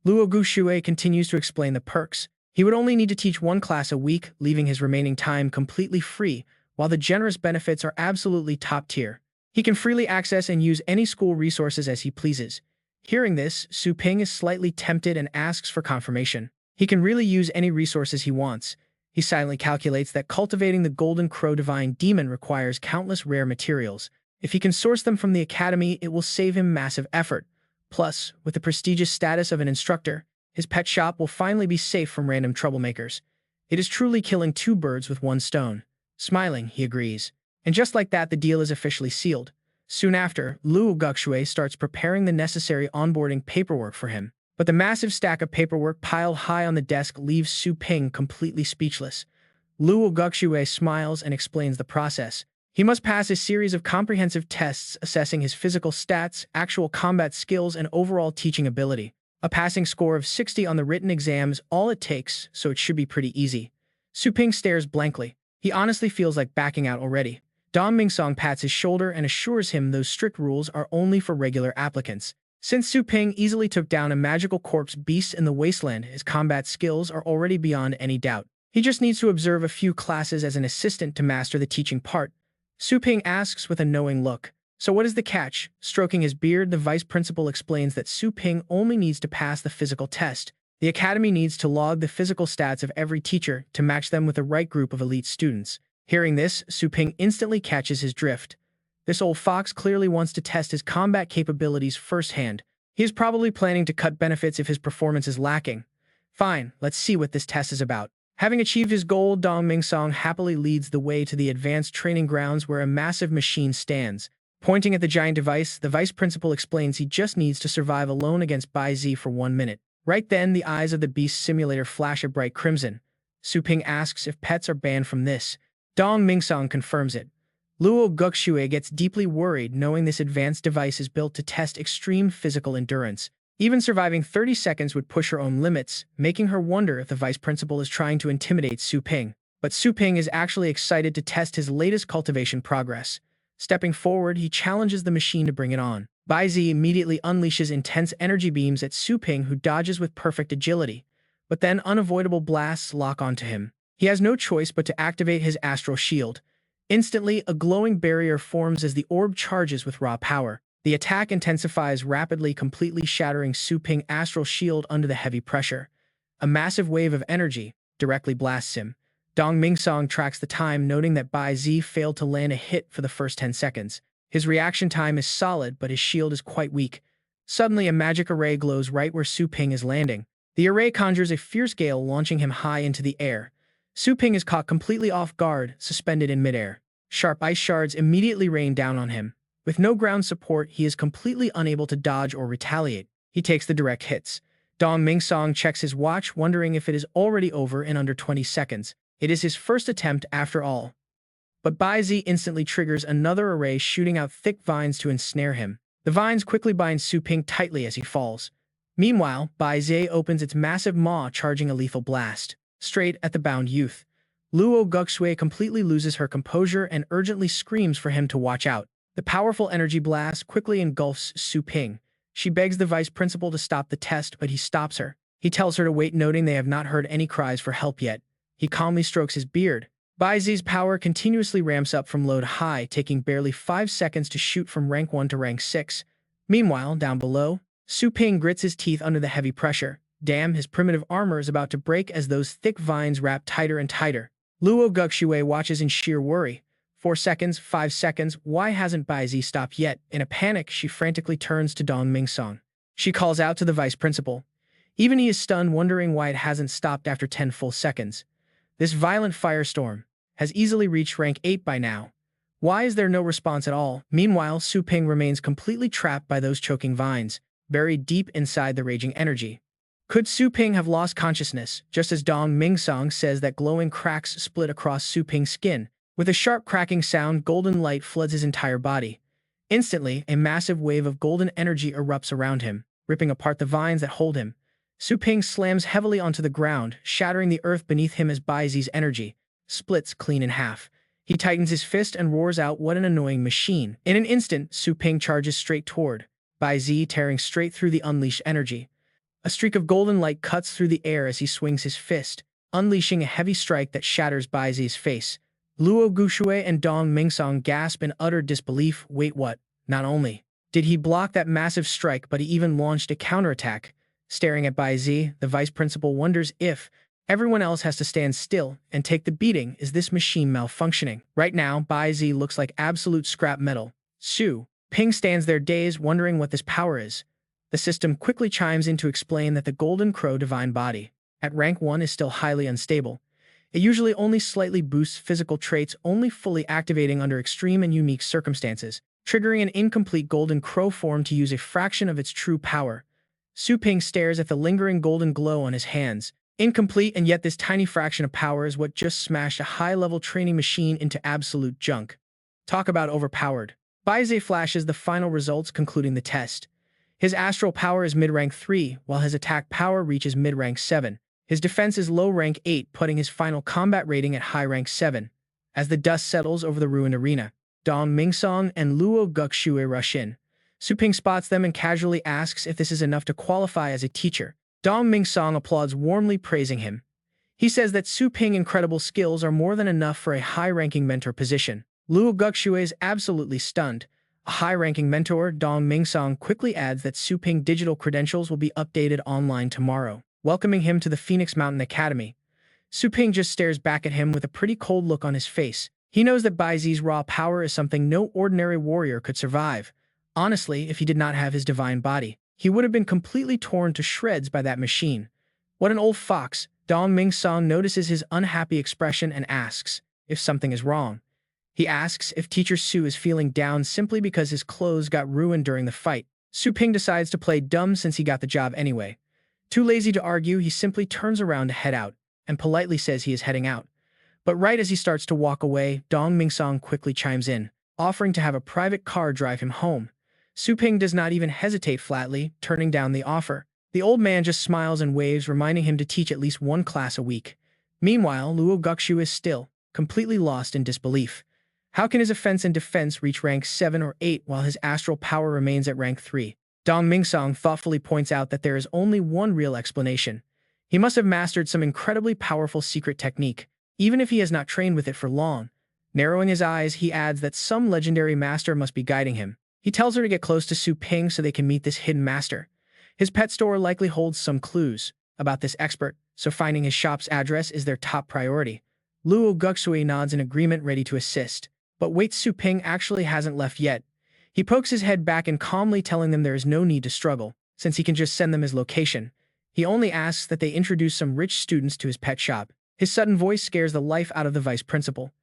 Luo Gushue continues to explain the perks. He would only need to teach 1 class a week, leaving his remaining time completely free, while the generous benefits are absolutely top tier. He can freely access and use any school resources as he pleases. Hearing this, Su Ping is slightly tempted and asks for confirmation. He can really use any resources he wants. He silently calculates that cultivating the Golden Crow Divine Demon requires countless rare materials. If he can source them from the academy, it will save him massive effort. Plus, with the prestigious status of an instructor, his pet shop will finally be safe from random troublemakers. It is truly killing 2 birds with 1 stone. Smiling, he agrees. And just like that, the deal is officially sealed. Soon after, Luo Gukshui starts preparing the necessary onboarding paperwork for him. But the massive stack of paperwork piled high on the desk leaves Su Ping completely speechless. Luo Gukshui smiles and explains the process. He must pass a series of comprehensive tests assessing his physical stats, actual combat skills, and overall teaching ability. A passing score of 60 on the written exam is all it takes, so it should be pretty easy. Su Ping stares blankly. He honestly feels like backing out already. Dong Mingsong pats his shoulder and assures him those strict rules are only for regular applicants. Since Su Ping easily took down a magical corpse beast in the wasteland, his combat skills are already beyond any doubt. He just needs to observe a few classes as an assistant to master the teaching part. Su Ping asks with a knowing look. So what is the catch? Stroking his beard, the vice principal explains that Su Ping only needs to pass the physical test. The academy needs to log the physical stats of every teacher to match them with the right group of elite students. Hearing this, Su Ping instantly catches his drift. This old fox clearly wants to test his combat capabilities firsthand. He is probably planning to cut benefits if his performance is lacking. Fine, let's see what this test is about. Having achieved his goal, Dong Mingsong happily leads the way to the advanced training grounds where a massive machine stands. Pointing at the giant device, the vice principal explains he just needs to survive alone against Bai Zi for 1 minute. Right then, the eyes of the beast simulator flash a bright crimson. Su Ping asks if pets are banned from this. Dong Mingsong confirms it. Luo Guxue gets deeply worried knowing this advanced device is built to test extreme physical endurance. Even surviving 30 seconds would push her own limits, making her wonder if the vice principal is trying to intimidate Su Ping. But Su Ping is actually excited to test his latest cultivation progress. Stepping forward, he challenges the machine to bring it on. Bai Zi immediately unleashes intense energy beams at Su Ping, who dodges with perfect agility. But then unavoidable blasts lock onto him. He has no choice but to activate his astral shield. Instantly, a glowing barrier forms as the orb charges with raw power. The attack intensifies rapidly, completely shattering Su Ping's astral shield under the heavy pressure. A massive wave of energy directly blasts him. Dong Mingsong tracks the time, noting that Bai Zi failed to land a hit for the first 10 seconds. His reaction time is solid, but his shield is quite weak. Suddenly, a magic array glows right where Su Ping is landing. The array conjures a fierce gale, launching him high into the air. Su Ping is caught completely off guard, suspended in midair. Sharp ice shards immediately rain down on him. With no ground support, he is completely unable to dodge or retaliate. He takes the direct hits. Dong Mingsong checks his watch, wondering if it is already over in under 20 seconds. It is his first attempt after all. But Bai Zi instantly triggers another array, shooting out thick vines to ensnare him. The vines quickly bind Su Ping tightly as he falls. Meanwhile, Bai Zi opens its massive maw, charging a lethal blast straight at the bound youth. Luo Guxue completely loses her composure and urgently screams for him to watch out. The powerful energy blast quickly engulfs Su Ping. She begs the vice principal to stop the test, but he stops her. He tells her to wait, noting they have not heard any cries for help yet. He calmly strokes his beard. Bai Zi's power continuously ramps up from low to high, taking barely 5 seconds to shoot from rank 1 to rank 6. Meanwhile, down below, Su Ping grits his teeth under the heavy pressure. Damn, his primitive armor is about to break as those thick vines wrap tighter and tighter. Luo Guxue watches in sheer worry. 4 seconds, 5 seconds, why hasn't Bai Zi stopped yet? In a panic, she frantically turns to Dong Mingsong. She calls out to the vice principal. Even he is stunned, wondering why it hasn't stopped after 10 full seconds. This violent firestorm has easily reached rank 8 by now. Why is there no response at all? Meanwhile, Su Ping remains completely trapped by those choking vines, buried deep inside the raging energy. Could Su Ping have lost consciousness, just as Dong Mingsong says that glowing cracks split across Su Ping's skin? With a sharp cracking sound, golden light floods his entire body. Instantly, a massive wave of golden energy erupts around him, ripping apart the vines that hold him. Su Ping slams heavily onto the ground, shattering the earth beneath him as Bai Zi's energy splits clean in half. He tightens his fist and roars out, "What an annoying machine!" In an instant, Su Ping charges straight toward Bai Zi, tearing straight through the unleashed energy. A streak of golden light cuts through the air as he swings his fist, unleashing a heavy strike that shatters Bai Zi's face. Luo Guxue and Dong Mingsong gasp in utter disbelief. Wait, what? Not only did he block that massive strike, but he even launched a counterattack. Staring at Bai Zi, the vice principal wonders if everyone else has to stand still and take the beating. Is this machine malfunctioning? Right now, Bai Zi looks like absolute scrap metal. Su Ping stands there dazed, wondering what this power is. The system quickly chimes in to explain that the Golden Crow Divine Body at rank 1 is still highly unstable. It usually only slightly boosts physical traits, only fully activating under extreme and unique circumstances, triggering an incomplete Golden Crow form to use a fraction of its true power. Su Ping stares at the lingering golden glow on his hands. Incomplete, and yet this tiny fraction of power is what just smashed a high-level training machine into absolute junk. Talk about overpowered. Bai Zi flashes the final results, concluding the test. His astral power is mid-rank 3, while his attack power reaches mid-rank 7. His defense is low rank 8, putting his final combat rating at high rank 7. As the dust settles over the ruined arena, Dong Mingsong and Luo Guxue rush in. Su Ping spots them and casually asks if this is enough to qualify as a teacher. Dong Mingsong applauds warmly, praising him. He says that Su Ping's incredible skills are more than enough for a high-ranking mentor position. Luo Guxue is absolutely stunned. A high-ranking mentor, Dong Mingsong, quickly adds that Su Ping's digital credentials will be updated online tomorrow, welcoming him to the Phoenix Mountain Academy. Su Ping just stares back at him with a pretty cold look on his face. He knows that Bai Zi's raw power is something no ordinary warrior could survive. Honestly, if he did not have his divine body, he would have been completely torn to shreds by that machine. What an old fox! Dong Mingsong notices his unhappy expression and asks if something is wrong. He asks if Teacher Su is feeling down simply because his clothes got ruined during the fight. Su Ping decides to play dumb since he got the job anyway. Too lazy to argue, he simply turns around to head out and politely says he is heading out. But right as he starts to walk away, Dong Mingsong quickly chimes in, offering to have a private car drive him home. Su Ping does not even hesitate, flatly turning down the offer. The old man just smiles and waves, reminding him to teach at least one class a week. Meanwhile, Luo Guxu is still completely lost in disbelief. How can his offense and defense reach rank 7 or 8 while his astral power remains at rank 3? Dong Mingsong thoughtfully points out that there is only one real explanation. He must have mastered some incredibly powerful secret technique, even if he has not trained with it for long. Narrowing his eyes, he adds that some legendary master must be guiding him. He tells her to get close to Su Ping so they can meet this hidden master. His pet store likely holds some clues about this expert, so finding his shop's address is their top priority. Luo Guxue nods in agreement, ready to assist. But wait, Su Ping actually hasn't left yet. He pokes his head back and calmly telling them there is no need to struggle, since he can just send them his location. He only asks that they introduce some rich students to his pet shop. His sudden voice scares the life out of the vice principal.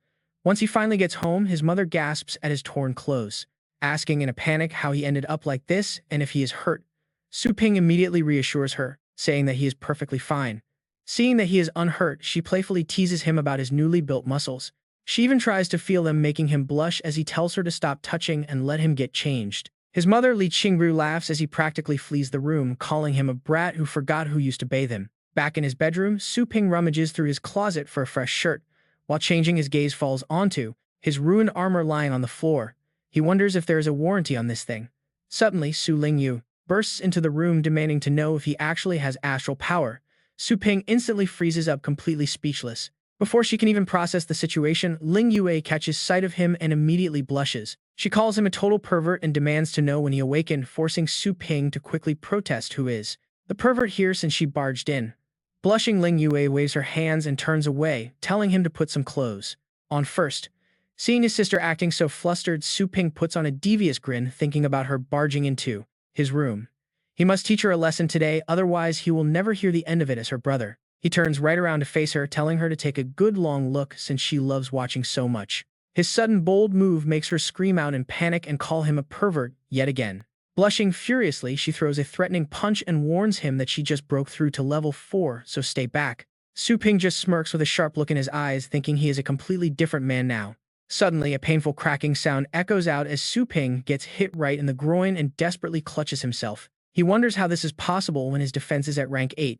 Once he finally gets home, his mother gasps at his torn clothes, asking in a panic how he ended up like this and if he is hurt. Su Ping immediately reassures her, saying that he is perfectly fine. Seeing that he is unhurt, she playfully teases him about his newly built muscles. She even tries to feel them, making him blush as he tells her to stop touching and let him get changed. His mother, Li Qingru, laughs as he practically flees the room, calling him a brat who forgot who used to bathe him. Back in his bedroom, Su Ping rummages through his closet for a fresh shirt. While changing, his gaze falls onto his ruined armor lying on the floor. He wonders if there is a warranty on this thing. Suddenly, Su Lingyu bursts into the room, demanding to know if he actually has astral power. Su Ping instantly freezes up, completely speechless. Before she can even process the situation, Ling Yue catches sight of him and immediately blushes. She calls him a total pervert and demands to know when he awakened, forcing Su Ping to quickly protest who is the pervert here since she barged in. Blushing, Ling Yue waves her hands and turns away, telling him to put some clothes on first. Seeing his sister acting so flustered, Su Ping puts on a devious grin, thinking about her barging into his room. He must teach her a lesson today, otherwise he will never hear the end of it as her brother. He turns right around to face her, telling her to take a good long look since she loves watching so much. His sudden bold move makes her scream out in panic and call him a pervert yet again. Blushing furiously, she throws a threatening punch and warns him that she just broke through to level 4, so stay back. Su Ping just smirks with a sharp look in his eyes, thinking he is a completely different man now. Suddenly, a painful cracking sound echoes out as Su Ping gets hit right in the groin and desperately clutches himself. He wonders how this is possible when his defense is at rank 8.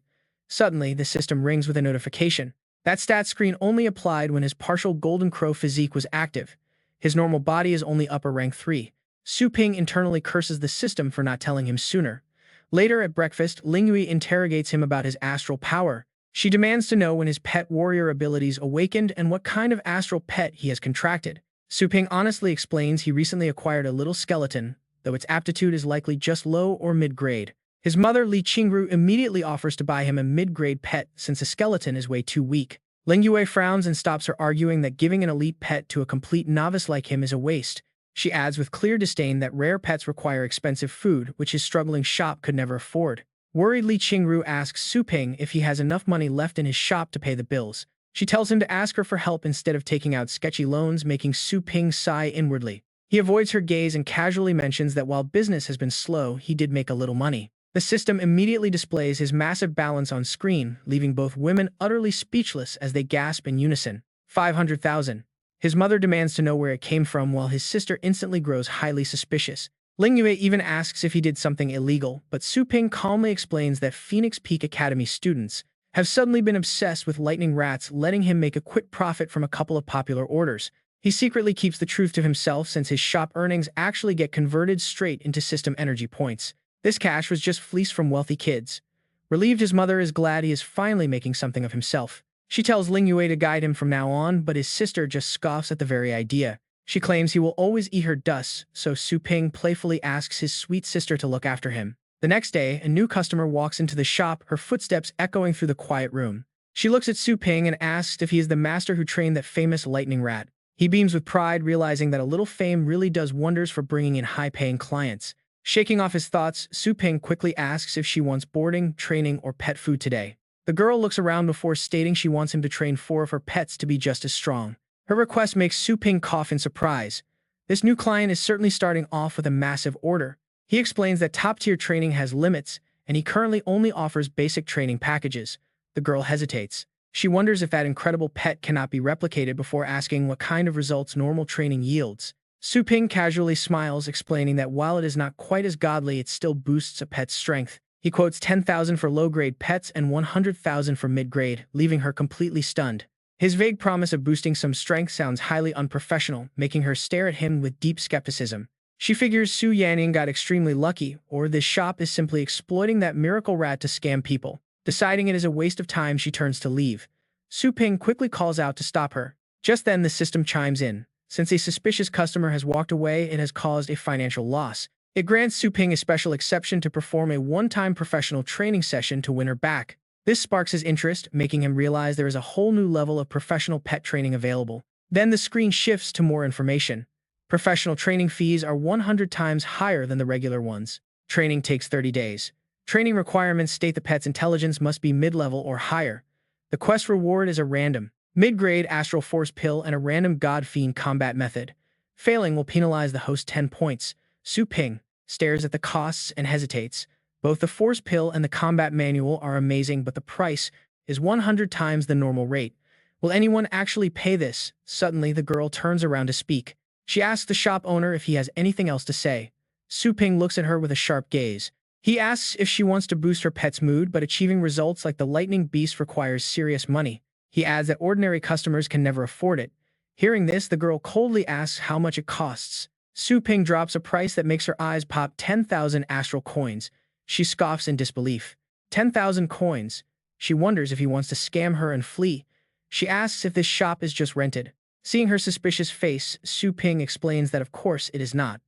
Suddenly, the system rings with a notification. That stat screen only applied when his partial Golden Crow physique was active. His normal body is only upper rank 3. Su Ping internally curses the system for not telling him sooner. Later at breakfast, Ling Yue interrogates him about his astral power. She demands to know when his pet warrior abilities awakened and what kind of astral pet he has contracted. Su Ping honestly explains he recently acquired a little skeleton, though its aptitude is likely just low or mid-grade. His mother, Li Qingru, immediately offers to buy him a mid-grade pet since a skeleton is way too weak. Ling Yue frowns and stops her, arguing that giving an elite pet to a complete novice like him is a waste. She adds with clear disdain that rare pets require expensive food, which his struggling shop could never afford. Worried, Li Qingru asks Su Ping if he has enough money left in his shop to pay the bills. She tells him to ask her for help instead of taking out sketchy loans, making Su Ping sigh inwardly. He avoids her gaze and casually mentions that while business has been slow, he did make a little money. The system immediately displays his massive balance on screen, leaving both women utterly speechless as they gasp in unison. 500,000. His mother demands to know where it came from, while his sister instantly grows highly suspicious. Ling Yue even asks if he did something illegal, but Su Ping calmly explains that Phoenix Peak Academy students have suddenly been obsessed with lightning rats, letting him make a quick profit from a couple of popular orders. He secretly keeps the truth to himself since his shop earnings actually get converted straight into system energy points. This cash was just fleeced from wealthy kids. Relieved, his mother is glad he is finally making something of himself. She tells Ling Yue to guide him from now on, but his sister just scoffs at the very idea. She claims he will always eat her dust, so Su Ping playfully asks his sweet sister to look after him. The next day, a new customer walks into the shop, her footsteps echoing through the quiet room. She looks at Su Ping and asks if he is the master who trained that famous lightning rat. He beams with pride, realizing that a little fame really does wonders for bringing in high-paying clients. Shaking off his thoughts, Su Ping quickly asks if she wants boarding, training, or pet food today. The girl looks around before stating she wants him to train 4 of her pets to be just as strong. Her request makes Su Ping cough in surprise. This new client is certainly starting off with a massive order. He explains that top-tier training has limits, and he currently only offers basic training packages. The girl hesitates. She wonders if that incredible pet cannot be replicated before asking what kind of results normal training yields. Su Ping casually smiles, explaining that while it is not quite as godly, it still boosts a pet's strength. He quotes 10,000 for low-grade pets and 100,000 for mid-grade, leaving her completely stunned. His vague promise of boosting some strength sounds highly unprofessional, making her stare at him with deep skepticism. She figures Su Yanning got extremely lucky, or this shop is simply exploiting that miracle rat to scam people. Deciding it is a waste of time, she turns to leave. Su Ping quickly calls out to stop her. Just then, the system chimes in. Since a suspicious customer has walked away, it has caused a financial loss. It grants Su Ping a special exception to perform a one-time professional training session to win her back. This sparks his interest, making him realize there is a whole new level of professional pet training available. Then the screen shifts to more information. Professional training fees are 100 times higher than the regular ones. Training takes 30 days. Training requirements state the pet's intelligence must be mid-level or higher. The quest reward is a random, mid-grade astral force pill and a random god fiend combat method. Failing will penalize the host 10 points. Su Ping stares at the costs and hesitates. Both the force pill and the combat manual are amazing, but the price is 100 times the normal rate. Will anyone actually pay this? Suddenly, the girl turns around to speak. She asks the shop owner if he has anything else to say. Su Ping looks at her with a sharp gaze. He asks if she wants to boost her pet's mood, but achieving results like the lightning beast requires serious money. He adds that ordinary customers can never afford it. Hearing this, the girl coldly asks how much it costs. Su Ping drops a price that makes her eyes pop: 10,000 astral coins. She scoffs in disbelief. 10,000 coins. She wonders if he wants to scam her and flee. She asks if this shop is just rented. Seeing her suspicious face, Su Ping explains that of course it is not.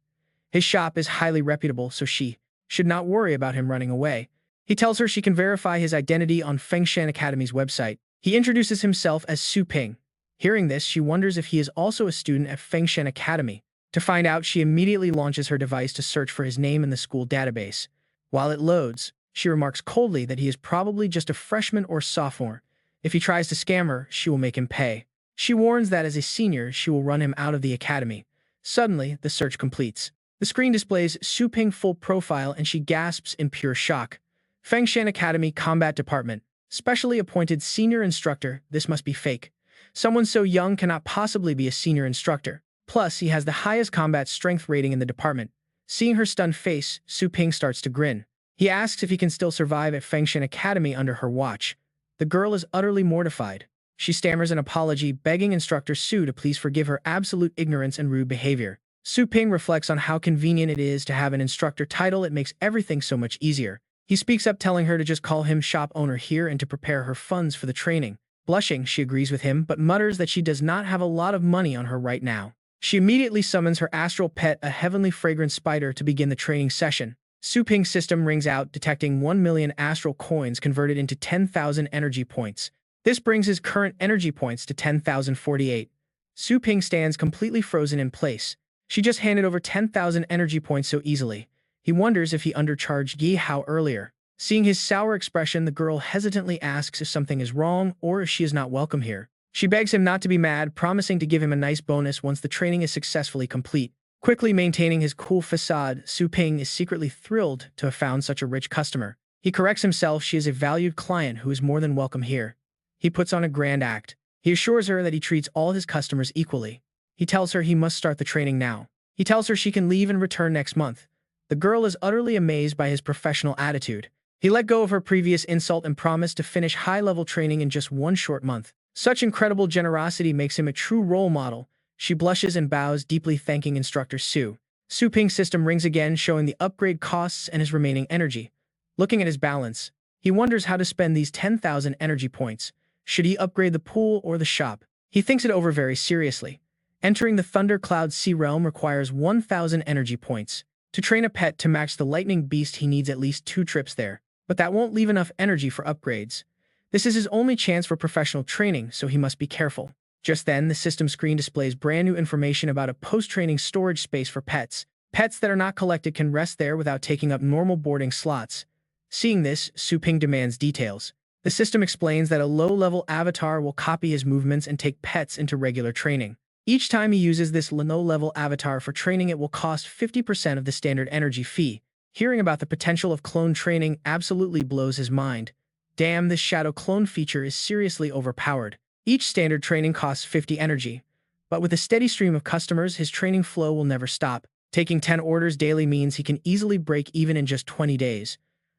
His shop is highly reputable, so she should not worry about him running away. He tells her she can verify his identity on Fengshan Academy's website. He introduces himself as Su Ping. Hearing this, she wonders if he is also a student at Fengshan Academy. To find out, she immediately launches her device to search for his name in the school database. While it loads, she remarks coldly that he is probably just a freshman or sophomore. If he tries to scam her, she will make him pay. She warns that as a senior, she will run him out of the academy. Suddenly, the search completes. The screen displays Su Ping full profile and she gasps in pure shock. Fengshan Academy Combat Department. Specially appointed senior instructor. This must be fake. Someone so young cannot possibly be a senior instructor. Plus, he has the highest combat strength rating in the department. Seeing her stunned face, Su Ping starts to grin. He asks if he can still survive at Fengshan Academy under her watch. The girl is utterly mortified. She stammers an apology, begging instructor Su to please forgive her absolute ignorance and rude behavior. Su Ping reflects on how convenient it is to have an instructor title. It makes everything so much easier. He speaks up, telling her to just call him shop owner here and to prepare her funds for the training. Blushing, she agrees with him, but mutters that she does not have a lot of money on her right now. She immediately summons her astral pet, a heavenly fragrant spider, to begin the training session. Su Ping's system rings out, detecting 1 million astral coins converted into 10,000 energy points. This brings his current energy points to 10,048. Su Ping stands completely frozen in place. She just handed over 10,000 energy points so easily. He wonders if he undercharged Yi Hao earlier. Seeing his sour expression, the girl hesitantly asks if something is wrong or if she is not welcome here. She begs him not to be mad, promising to give him a nice bonus once the training is successfully complete. Quickly maintaining his cool facade, Su Ping is secretly thrilled to have found such a rich customer. He corrects himself, she is a valued client who is more than welcome here. He puts on a grand act. He assures her that he treats all his customers equally. He tells her he must start the training now. He tells her she can leave and return next month. The girl is utterly amazed by his professional attitude. He let go of her previous insult and promised to finish high-level training in just 1 short month. Such incredible generosity makes him a true role model. She blushes and bows, deeply thanking instructor Su. Su Ping's system rings again, showing the upgrade costs and his remaining energy. Looking at his balance, he wonders how to spend these 10,000 energy points. Should he upgrade the pool or the shop? He thinks it over very seriously. Entering the Thundercloud Sea Realm requires 1,000 energy points. To train a pet to match the lightning beast, he needs at least 2 trips there. But that won't leave enough energy for upgrades. This is his only chance for professional training, so he must be careful. Just then, the system screen displays brand new information about a post-training storage space for pets. Pets that are not collected can rest there without taking up normal boarding slots. Seeing this, Su Ping demands details. The system explains that a low-level avatar will copy his movements and take pets into regular training. Each time he uses this low-level avatar for training, it will cost 50% of the standard energy fee. Hearing about the potential of clone training absolutely blows his mind. Damn, this shadow clone feature is seriously overpowered. Each standard training costs 50 energy. But with a steady stream of customers, his training flow will never stop. Taking 10 orders daily means he can easily break even in just 20 days.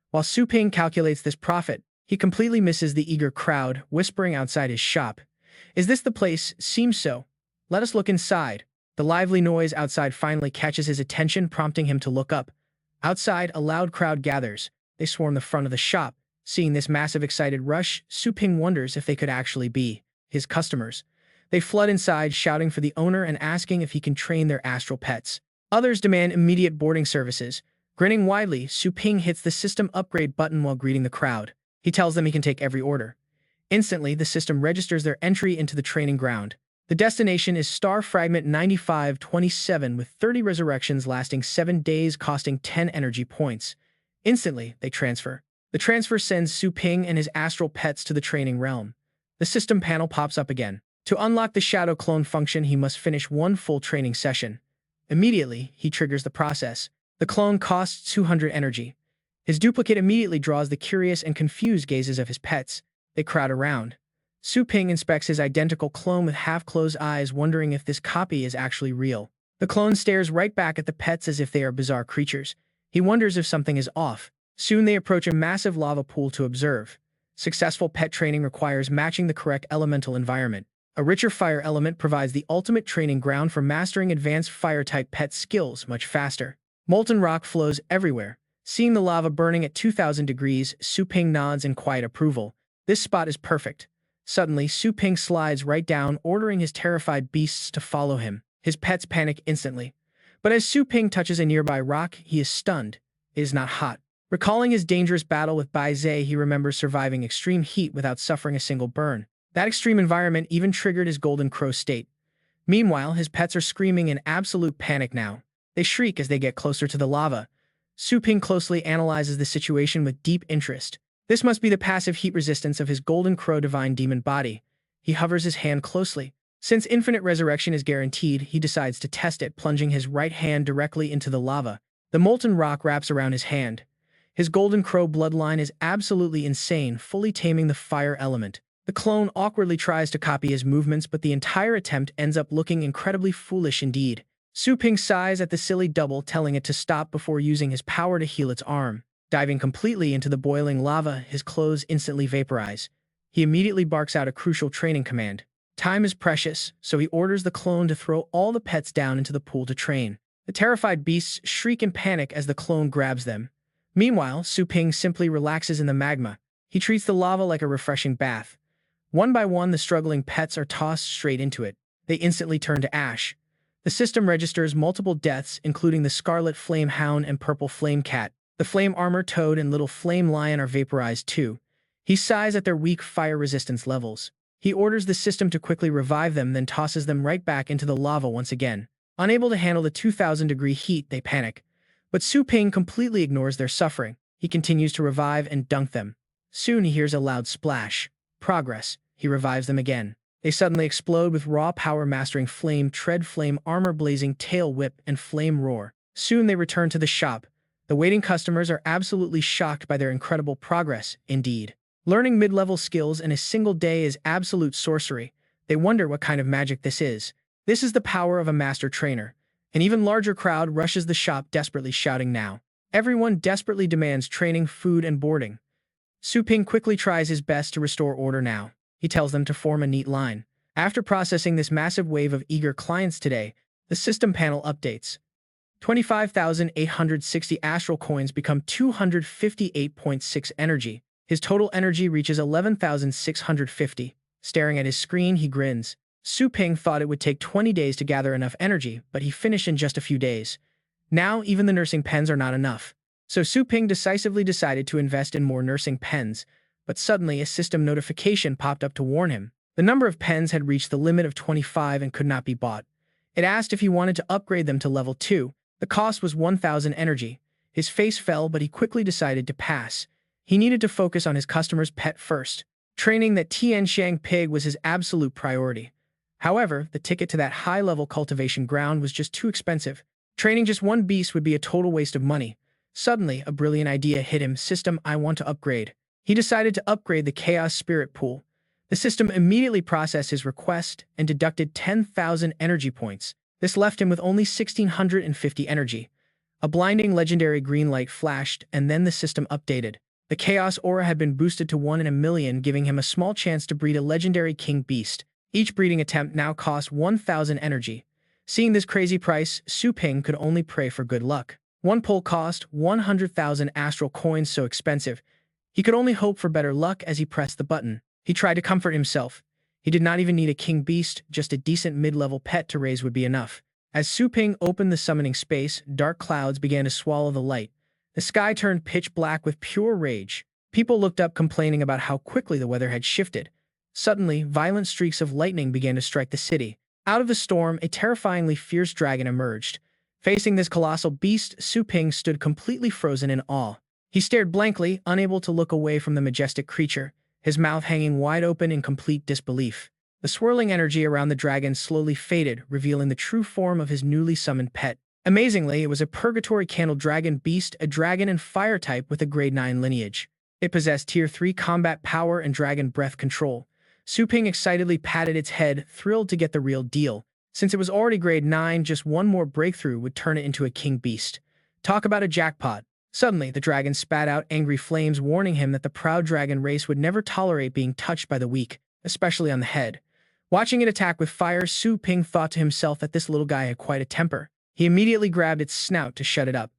While Su Ping calculates this profit, he completely misses the eager crowd whispering outside his shop. Is this the place? Seems so. Let us look inside. The lively noise outside finally catches his attention, prompting him to look up. Outside, a loud crowd gathers. They swarm the front of the shop. Seeing this massive excited rush, Su Ping wonders if they could actually be his customers. They flood inside, shouting for the owner and asking if he can train their astral pets. Others demand immediate boarding services. Grinning widely, Su Ping hits the system upgrade button while greeting the crowd. He tells them he can take every order. Instantly, the system registers their entry into the training ground. The destination is Star Fragment 9527 with 30 resurrections lasting 7 days costing 10 energy points. Instantly, they transfer. The transfer sends Su Ping and his astral pets to the training realm. The system panel pops up again. To unlock the shadow clone function, he must finish 1 full training session. Immediately, he triggers the process. The clone costs 200 energy. His duplicate immediately draws the curious and confused gazes of his pets. They crowd around. Su Ping inspects his identical clone with half-closed eyes, wondering if this copy is actually real. The clone stares right back at the pets as if they are bizarre creatures. He wonders if something is off. Soon they approach a massive lava pool to observe. Successful pet training requires matching the correct elemental environment. A richer fire element provides the ultimate training ground for mastering advanced fire-type pet skills much faster. Molten rock flows everywhere. Seeing the lava burning at 2,000 degrees, Su Ping nods in quiet approval. This spot is perfect. Suddenly, Su Ping slides right down, ordering his terrified beasts to follow him. His pets panic instantly. But as Su Ping touches a nearby rock, he is stunned. It is not hot. Recalling his dangerous battle with Bai Zhe, he remembers surviving extreme heat without suffering a single burn. That extreme environment even triggered his golden crow state. Meanwhile, his pets are screaming in absolute panic now. They shriek as they get closer to the lava. Su Ping closely analyzes the situation with deep interest. This must be the passive heat resistance of his golden crow divine demon body. He hovers his hand closely. Since infinite resurrection is guaranteed, he decides to test it, plunging his right hand directly into the lava. The molten rock wraps around his hand. His golden crow bloodline is absolutely insane, fully taming the fire element. The clone awkwardly tries to copy his movements, but the entire attempt ends up looking incredibly foolish indeed. Su Ping sighs at the silly double, telling it to stop before using his power to heal its arm. Diving completely into the boiling lava, his clothes instantly vaporize. He immediately barks out a crucial training command. Time is precious, so he orders the clone to throw all the pets down into the pool to train. The terrified beasts shriek in panic as the clone grabs them. Meanwhile, Su Ping simply relaxes in the magma. He treats the lava like a refreshing bath. One by one, the struggling pets are tossed straight into it. They instantly turn to ash. The system registers multiple deaths, including the scarlet flame hound and purple flame cat. The flame armor toad and little flame lion are vaporized too. He sighs at their weak fire resistance levels. He orders the system to quickly revive them, then tosses them right back into the lava once again. Unable to handle the 2,000-degree heat, they panic. But Su Ping completely ignores their suffering. He continues to revive and dunk them. Soon he hears a loud splash. Progress. He revives them again. They suddenly explode with raw power, mastering flame tread, flame armor, blazing tail whip, and flame roar. Soon they return to the shop. The waiting customers are absolutely shocked by their incredible progress, indeed. Learning mid-level skills in a single day is absolute sorcery. They wonder what kind of magic this is. This is the power of a master trainer. An even larger crowd rushes the shop, desperately shouting now. Everyone desperately demands training, food, and boarding. Su Ping quickly tries his best to restore order now. He tells them to form a neat line. After processing this massive wave of eager clients today, the system panel updates. 25,860 astral coins become 258.6 energy. His total energy reaches 11,650. Staring at his screen, he grins. Su Ping thought it would take 20 days to gather enough energy, but he finished in just a few days. Now, even the nursing pens are not enough. So Su Ping decisively decided to invest in more nursing pens, but suddenly a system notification popped up to warn him. The number of pens had reached the limit of 25 and could not be bought. It asked if he wanted to upgrade them to level 2. The cost was 1,000 energy. His face fell, but he quickly decided to pass. He needed to focus on his customer's pet first. Training that Tianxiang pig was his absolute priority. However, the ticket to that high-level cultivation ground was just too expensive. Training just one beast would be a total waste of money. Suddenly, a brilliant idea hit him. System, I want to upgrade. He decided to upgrade the Chaos Spirit Pool. The system immediately processed his request and deducted 10,000 energy points. This left him with only 1,650 energy. A blinding legendary green light flashed, and then the system updated. The Chaos Aura had been boosted to 1 in a million, giving him a small chance to breed a legendary king beast. Each breeding attempt now cost 1,000 energy. Seeing this crazy price, Su Ping could only pray for good luck. One pull cost 100,000 astral coins, so expensive. He could only hope for better luck as he pressed the button. He tried to comfort himself. He did not even need a king beast, just a decent mid-level pet to raise would be enough. As Su Ping opened the summoning space, dark clouds began to swallow the light. The sky turned pitch black with pure rage. People looked up, complaining about how quickly the weather had shifted. Suddenly, violent streaks of lightning began to strike the city. Out of the storm, a terrifyingly fierce dragon emerged. Facing this colossal beast, Su Ping stood completely frozen in awe. He stared blankly, unable to look away from the majestic creature, his mouth hanging wide open in complete disbelief. The swirling energy around the dragon slowly faded, revealing the true form of his newly summoned pet. Amazingly, it was a purgatory candle dragon beast, a dragon and fire type with a grade 9 lineage. It possessed tier 3 combat power and dragon breath control. Su Ping excitedly patted its head, thrilled to get the real deal. Since it was already grade 9, just one more breakthrough would turn it into a king beast. Talk about a jackpot. Suddenly, the dragon spat out angry flames, warning him that the proud dragon race would never tolerate being touched by the weak, especially on the head. Watching it attack with fire, Su Ping thought to himself that this little guy had quite a temper. He immediately grabbed its snout to shut it up.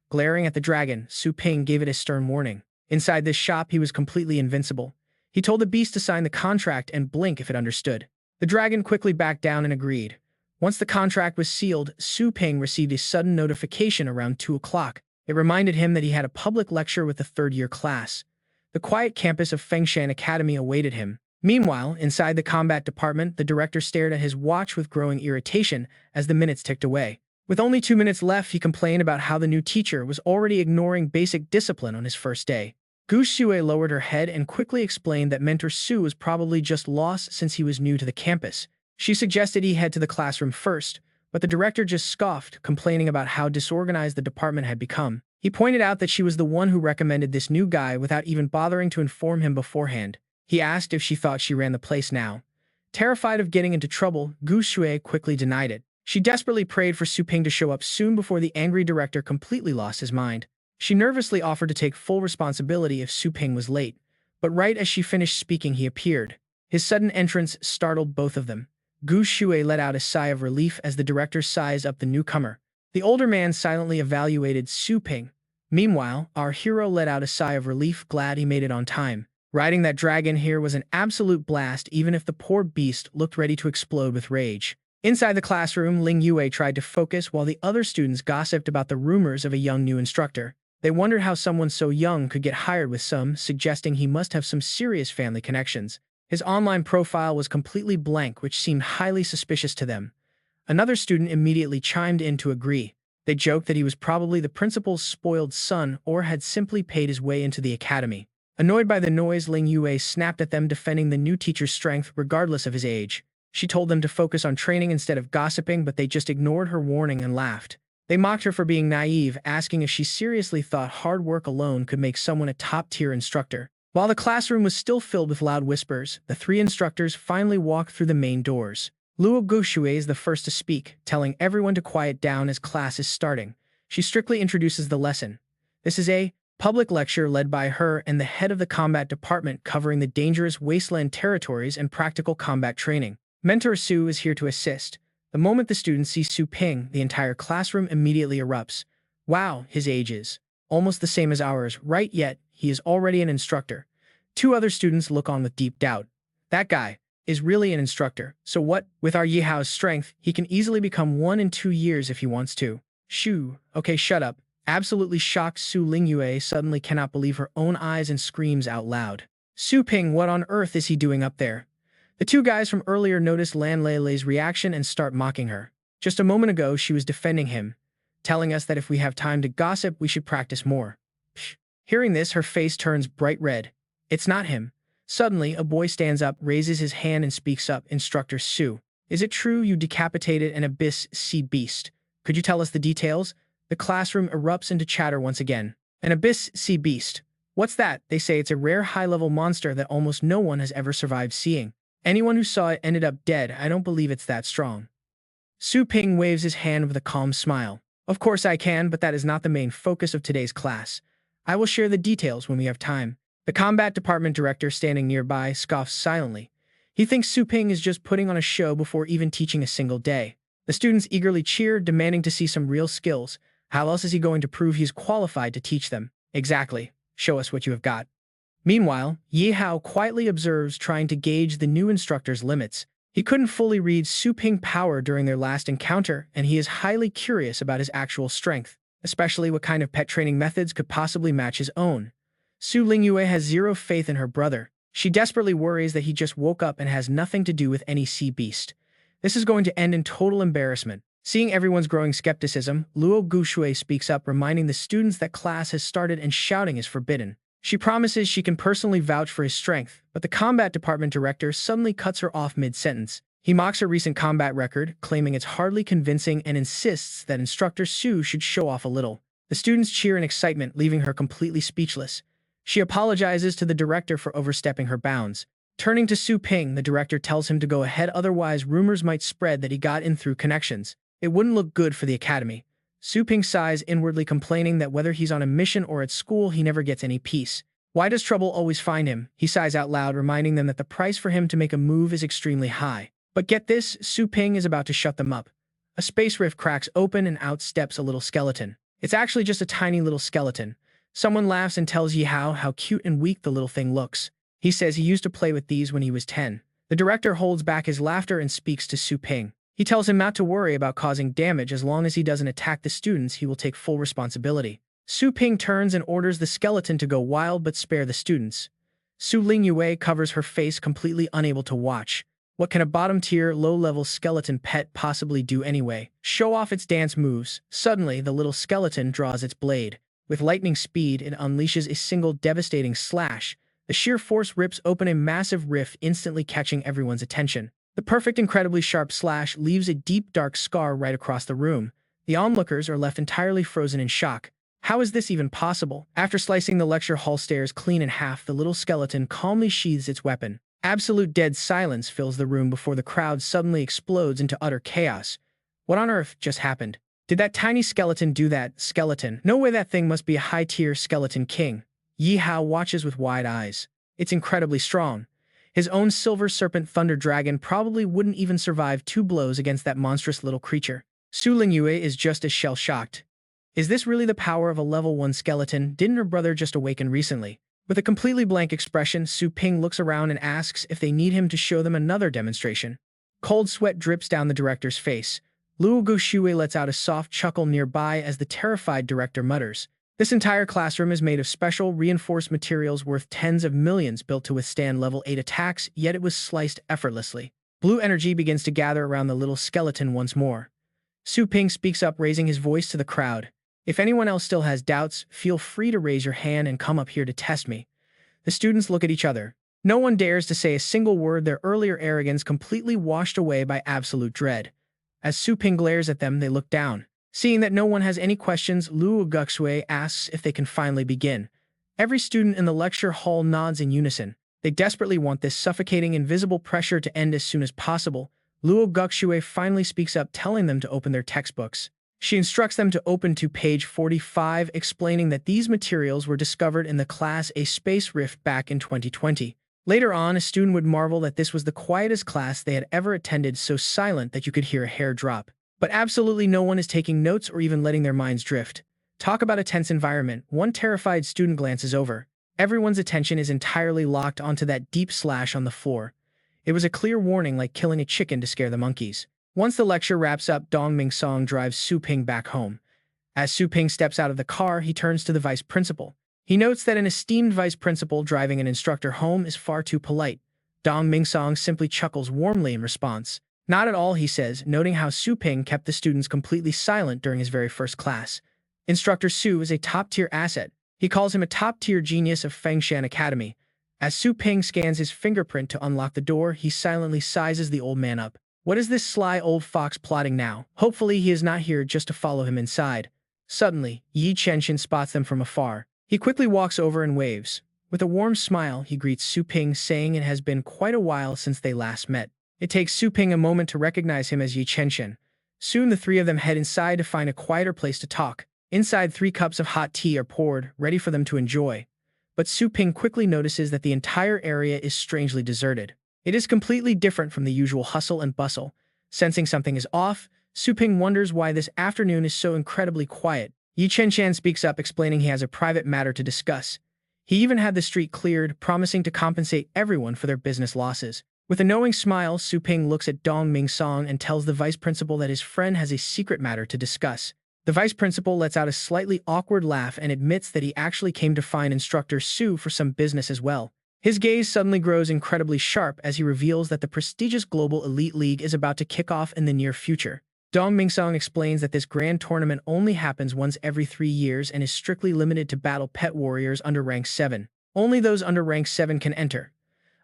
Glaring at the dragon, Su Ping gave it a stern warning. Inside this shop, he was completely invincible. He told the beast to sign the contract and blink if it understood. The dragon quickly backed down and agreed. Once the contract was sealed, Su Ping received a sudden notification around 2 o'clock. It reminded him that he had a public lecture with the third-year class. The quiet campus of Fengshan Academy awaited him. Meanwhile, inside the combat department, the director stared at his watch with growing irritation as the minutes ticked away. With only 2 minutes left, he complained about how the new teacher was already ignoring basic discipline on his first day. Gu Xue lowered her head and quickly explained that Mentor Su was probably just lost since he was new to the campus. She suggested he head to the classroom first, but the director just scoffed, complaining about how disorganized the department had become. He pointed out that she was the one who recommended this new guy without even bothering to inform him beforehand. He asked if she thought she ran the place now. Terrified of getting into trouble, Gu Xue quickly denied it. She desperately prayed for Su Ping to show up soon before the angry director completely lost his mind. She nervously offered to take full responsibility if Su Ping was late, but right as she finished speaking, he appeared. His sudden entrance startled both of them. Gu Xue let out a sigh of relief as the director sized up the newcomer. The older man silently evaluated Su Ping. Meanwhile, our hero let out a sigh of relief, glad he made it on time. Riding that dragon here was an absolute blast, even if the poor beast looked ready to explode with rage. Inside the classroom, Ling Yue tried to focus while the other students gossiped about the rumors of a young new instructor. They wondered how someone so young could get hired, with some suggesting he must have some serious family connections. His online profile was completely blank, which seemed highly suspicious to them. Another student immediately chimed in to agree. They joked that he was probably the principal's spoiled son or had simply paid his way into the academy. Annoyed by the noise, Ling Yue snapped at them, defending the new teacher's strength regardless of his age. She told them to focus on training instead of gossiping, but they just ignored her warning and laughed. They mocked her for being naive, asking if she seriously thought hard work alone could make someone a top-tier instructor. While the classroom was still filled with loud whispers, the 3 instructors finally walked through the main doors. Luo Guxue is the first to speak, telling everyone to quiet down as class is starting. She strictly introduces the lesson. This is a public lecture led by her and the head of the combat department, covering the dangerous wasteland territories and practical combat training. Mentor Su is here to assist. The moment the students see Su Ping, the entire classroom immediately erupts. Wow, his age is almost the same as ours, right? Yet he is already an instructor. Two other students look on with deep doubt. That guy is really an instructor. So what? With our Yihao's strength, he can easily become one in 2 years if he wants to. Shoo. Okay, shut up. Absolutely shocked, Su Lingyue suddenly cannot believe her own eyes and screams out loud. Su Ping, what on earth is he doing up there? The two guys from earlier notice Lan Leilei's reaction and start mocking her. Just a moment ago, she was defending him, telling us that if we have time to gossip, we should practice more. Psh. Hearing this, her face turns bright red. It's not him. Suddenly, a boy stands up, raises his hand and speaks up. Instructor Su, is it true you decapitated an abyss sea beast? Could you tell us the details? The classroom erupts into chatter once again. An abyss sea beast. What's that? They say it's a rare high-level monster that almost no one has ever survived seeing. Anyone who saw it ended up dead. I don't believe it's that strong. Su Ping waves his hand with a calm smile. Of course I can, but that is not the main focus of today's class. I will share the details when we have time. The combat department director standing nearby scoffs silently. He thinks Su Ping is just putting on a show before even teaching a single day. The students eagerly cheer, demanding to see some real skills. How else is he going to prove he's qualified to teach them? Exactly. Show us what you have got. Meanwhile, Yi Hao quietly observes, trying to gauge the new instructor's limits. He couldn't fully read Su Ping's power during their last encounter, and he is highly curious about his actual strength, especially what kind of pet training methods could possibly match his own. Su Lingyue has zero faith in her brother. She desperately worries that he just woke up and has nothing to do with any sea beast. This is going to end in total embarrassment. Seeing everyone's growing skepticism, Luo Gushui speaks up, reminding the students that class has started and shouting is forbidden. She promises she can personally vouch for his strength, but the combat department director suddenly cuts her off mid-sentence. He mocks her recent combat record, claiming it's hardly convincing, and insists that instructor Su should show off a little. The students cheer in excitement, leaving her completely speechless. She apologizes to the director for overstepping her bounds. Turning to Su Ping, the director tells him to go ahead, otherwise rumors might spread that he got in through connections. It wouldn't look good for the academy. Su Ping sighs, inwardly complaining that whether he's on a mission or at school, he never gets any peace. Why does trouble always find him? He sighs out loud, reminding them that the price for him to make a move is extremely high. But get this, Su Ping is about to shut them up. A space rift cracks open and out steps a little skeleton. It's actually just a tiny little skeleton. Someone laughs and tells Yi Hao how cute and weak the little thing looks. He says he used to play with these when he was 10. The director holds back his laughter and speaks to Su Ping. He tells him not to worry about causing damage. As long as he doesn't attack the students, he will take full responsibility. Su Ping turns and orders the skeleton to go wild but spare the students. Su Lingyue covers her face, completely unable to watch. What can a bottom-tier, low-level skeleton pet possibly do anyway? Show off its dance moves. Suddenly, the little skeleton draws its blade. With lightning speed, it unleashes a single devastating slash. The sheer force rips open a massive rift, instantly catching everyone's attention. The perfect, incredibly sharp slash leaves a deep, dark scar right across the room. The onlookers are left entirely frozen in shock. How is this even possible? After slicing the lecture hall stairs clean in half, the little skeleton calmly sheathes its weapon. Absolute dead silence fills the room before the crowd suddenly explodes into utter chaos. What on earth just happened? Did that tiny skeleton do that? Skeleton? No way, that thing must be a high-tier skeleton king. Yi Hao watches with wide eyes. It's incredibly strong. His own silver serpent thunder dragon probably wouldn't even survive 2 blows against that monstrous little creature. Su Lingyue is just as shell-shocked. Is this really the power of a level 1 skeleton? Didn't her brother just awaken recently? With a completely blank expression, Su Ping looks around and asks if they need him to show them another demonstration. Cold sweat drips down the director's face. Luo Gushui lets out a soft chuckle nearby as the terrified director mutters. This entire classroom is made of special, reinforced materials worth tens of millions, built to withstand level 8 attacks, yet it was sliced effortlessly. Blue energy begins to gather around the little skeleton once more. Su Ping speaks up, raising his voice to the crowd. If anyone else still has doubts, feel free to raise your hand and come up here to test me. The students look at each other. No one dares to say a single word, their earlier arrogance completely washed away by absolute dread. As Su Ping glares at them, they look down. Seeing that no one has any questions, Luo Gushui asks if they can finally begin. Every student in the lecture hall nods in unison. They desperately want this suffocating, invisible pressure to end as soon as possible. Luo Gushui finally speaks up, telling them to open their textbooks. She instructs them to open to page 45, explaining that these materials were discovered in the Class A Space Rift back in 2020. Later on, a student would marvel that this was the quietest class they had ever attended, so silent that you could hear a hair drop. But absolutely no one is taking notes or even letting their minds drift. Talk about a tense environment. One terrified student glances over. Everyone's attention is entirely locked onto that deep slash on the floor. It was a clear warning, like killing a chicken to scare the monkeys. Once the lecture wraps up, Dong Ming Song drives Su Ping back home. As Su Ping steps out of the car, he turns to the vice principal. He notes that an esteemed vice principal driving an instructor home is far too polite. Dong Ming Song simply chuckles warmly in response. Not at all, he says, noting how Su Ping kept the students completely silent during his very first class. Instructor Su is a top-tier asset. He calls him a top-tier genius of Fengshan Academy. As Su Ping scans his fingerprint to unlock the door, he silently sizes the old man up. What is this sly old fox plotting now? Hopefully he is not here just to follow him inside. Suddenly, Yi Chenshin spots them from afar. He quickly walks over and waves. With a warm smile, he greets Su Ping, saying it has been quite a while since they last met. It takes Su Ping a moment to recognize him as Yi Chenshin. Soon the three of them head inside to find a quieter place to talk. Inside, 3 cups of hot tea are poured, ready for them to enjoy. But Su Ping quickly notices that the entire area is strangely deserted. It is completely different from the usual hustle and bustle. Sensing something is off, Su Ping wonders why this afternoon is so incredibly quiet. Yi Chenshan speaks up, explaining he has a private matter to discuss. He even had the street cleared, promising to compensate everyone for their business losses. With a knowing smile, Su Ping looks at Dong Ming Song and tells the vice principal that his friend has a secret matter to discuss. The vice principal lets out a slightly awkward laugh and admits that he actually came to find instructor Su for some business as well. His gaze suddenly grows incredibly sharp as he reveals that the prestigious Global Elite League is about to kick off in the near future. Dong Mingsong explains that this grand tournament only happens once every 3 years and is strictly limited to battle pet warriors under rank 7. Only those under rank 7 can enter.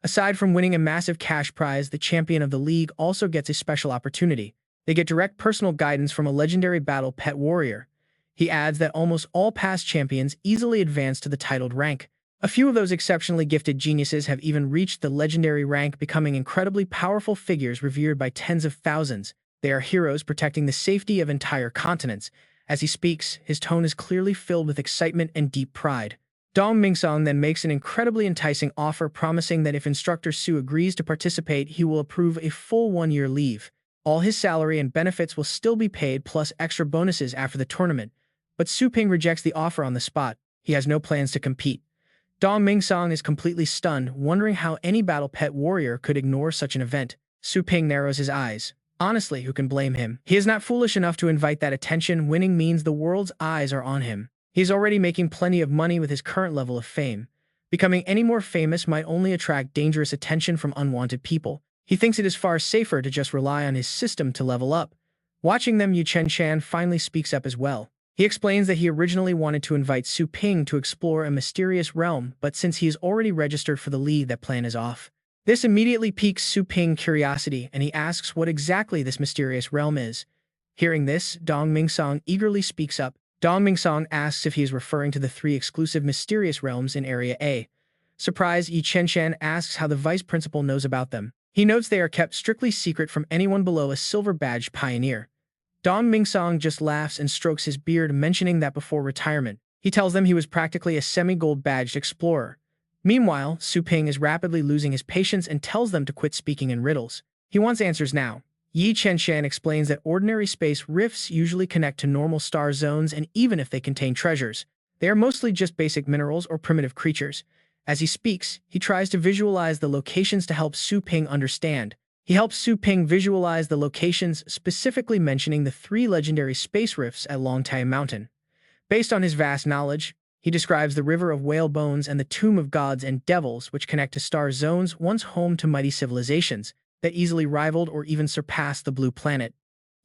Aside from winning a massive cash prize, the champion of the league also gets a special opportunity. They get direct personal guidance from a legendary battle pet warrior. He adds that almost all past champions easily advance to the titled rank. A few of those exceptionally gifted geniuses have even reached the legendary rank, becoming incredibly powerful figures revered by tens of thousands. They are heroes protecting the safety of entire continents. As he speaks, his tone is clearly filled with excitement and deep pride. Dong Mingsong then makes an incredibly enticing offer, promising that if instructor Su agrees to participate, he will approve a full 1-year leave. All his salary and benefits will still be paid, plus extra bonuses after the tournament. But Su Ping rejects the offer on the spot. He has no plans to compete. Dong Mingsong is completely stunned, wondering how any battle pet warrior could ignore such an event. Su Ping narrows his eyes. Honestly, who can blame him? He is not foolish enough to invite that attention. Winning means the world's eyes are on him. He is already making plenty of money with his current level of fame. Becoming any more famous might only attract dangerous attention from unwanted people. He thinks it is far safer to just rely on his system to level up. Watching them, Yu Chen finally speaks up as well. He explains that he originally wanted to invite Su Ping to explore a mysterious realm, but since he is already registered for the league, that plan is off. This immediately piques Su Ping's curiosity, and he asks what exactly this mysterious realm is. Hearing this, Dong Mingsong eagerly speaks up. Dong Mingsong asks if he is referring to the 3 exclusive mysterious realms in Area A. Surprised, Yi Chen asks how the vice principal knows about them. He notes they are kept strictly secret from anyone below a silver-badged pioneer. Dong Mingsong just laughs and strokes his beard, mentioning that before retirement, he tells them he was practically a semi-gold-badged explorer. Meanwhile, Su Ping is rapidly losing his patience and tells them to quit speaking in riddles. He wants answers now. Yi Chenshan explains that ordinary space rifts usually connect to normal star zones, and even if they contain treasures, they are mostly just basic minerals or primitive creatures. As he speaks, he tries to visualize the locations to help Su Ping understand. He helps Su Ping visualize the locations, specifically mentioning the 3 legendary space rifts at Longtai Mountain. Based on his vast knowledge, he describes the River of Whale Bones and the Tomb of Gods and Devils, which connect to star zones once home to mighty civilizations that easily rivaled or even surpassed the Blue Planet.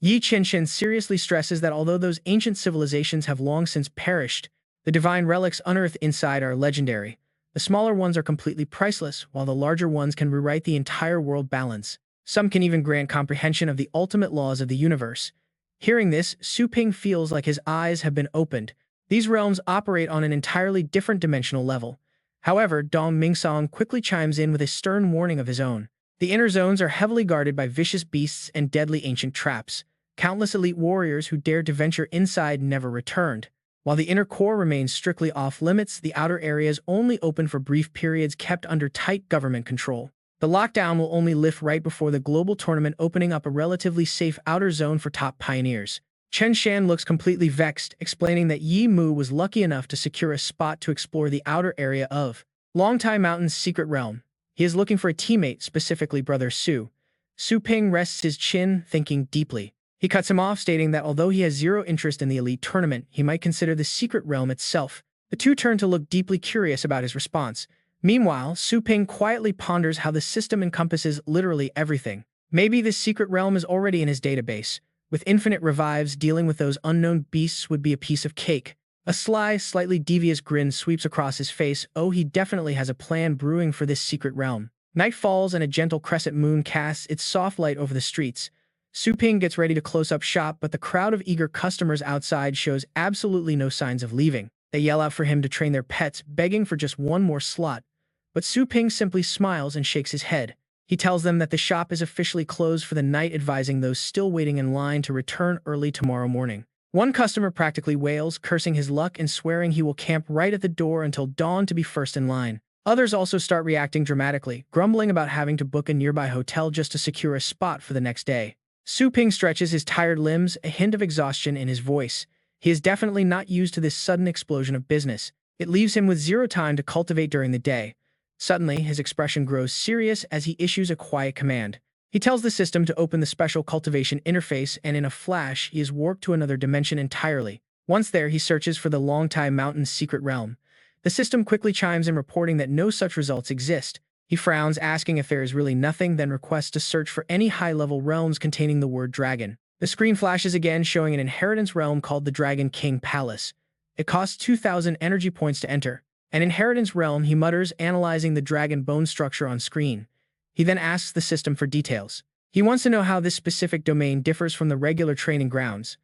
Yi Qinshin seriously stresses that although those ancient civilizations have long since perished, the divine relics unearthed inside are legendary. The smaller ones are completely priceless, while the larger ones can rewrite the entire world balance. Some can even grant comprehension of the ultimate laws of the universe. Hearing this, Su Ping feels like his eyes have been opened. These realms operate on an entirely different dimensional level. However, Dong Mingsong quickly chimes in with a stern warning of his own. The inner zones are heavily guarded by vicious beasts and deadly ancient traps. Countless elite warriors who dared to venture inside never returned. While the inner core remains strictly off-limits, the outer areas only open for brief periods, kept under tight government control. The lockdown will only lift right before the global tournament, opening up a relatively safe outer zone for top pioneers. Chen Shan looks completely vexed, explaining that Yi Mu was lucky enough to secure a spot to explore the outer area of Longtai Mountain's secret realm. He is looking for a teammate, specifically Brother Su. Su Ping rests his chin, thinking deeply. He cuts him off, stating that although he has zero interest in the elite tournament, he might consider the secret realm itself. The two turn to look deeply curious about his response. Meanwhile, Su Ping quietly ponders how the system encompasses literally everything. Maybe this secret realm is already in his database. With infinite revives, dealing with those unknown beasts would be a piece of cake. A sly, slightly devious grin sweeps across his face. Oh, he definitely has a plan brewing for this secret realm. Night falls and a gentle crescent moon casts its soft light over the streets. Su Ping gets ready to close up shop, but the crowd of eager customers outside shows absolutely no signs of leaving. They yell out for him to train their pets, begging for just one more slot. But Su Ping simply smiles and shakes his head. He tells them that the shop is officially closed for the night, advising those still waiting in line to return early tomorrow morning. One customer practically wails, cursing his luck and swearing he will camp right at the door until dawn to be first in line. Others also start reacting dramatically, grumbling about having to book a nearby hotel just to secure a spot for the next day. Su Ping stretches his tired limbs, a hint of exhaustion in his voice. He is definitely not used to this sudden explosion of business. It leaves him with zero time to cultivate during the day. Suddenly, his expression grows serious as he issues a quiet command. He tells the system to open the special cultivation interface, and in a flash, he is warped to another dimension entirely. Once there, he searches for the Longtai Mountain's secret realm. The system quickly chimes in, reporting that no such results exist. He frowns, asking if there is really nothing, then requests to search for any high-level realms containing the word dragon. The screen flashes again, showing an inheritance realm called the Dragon King Palace. It costs 2,000 energy points to enter. An inheritance realm, he mutters, analyzing the dragon bone structure on screen. He then asks the system for details. He wants to know how this specific domain differs from the regular training grounds.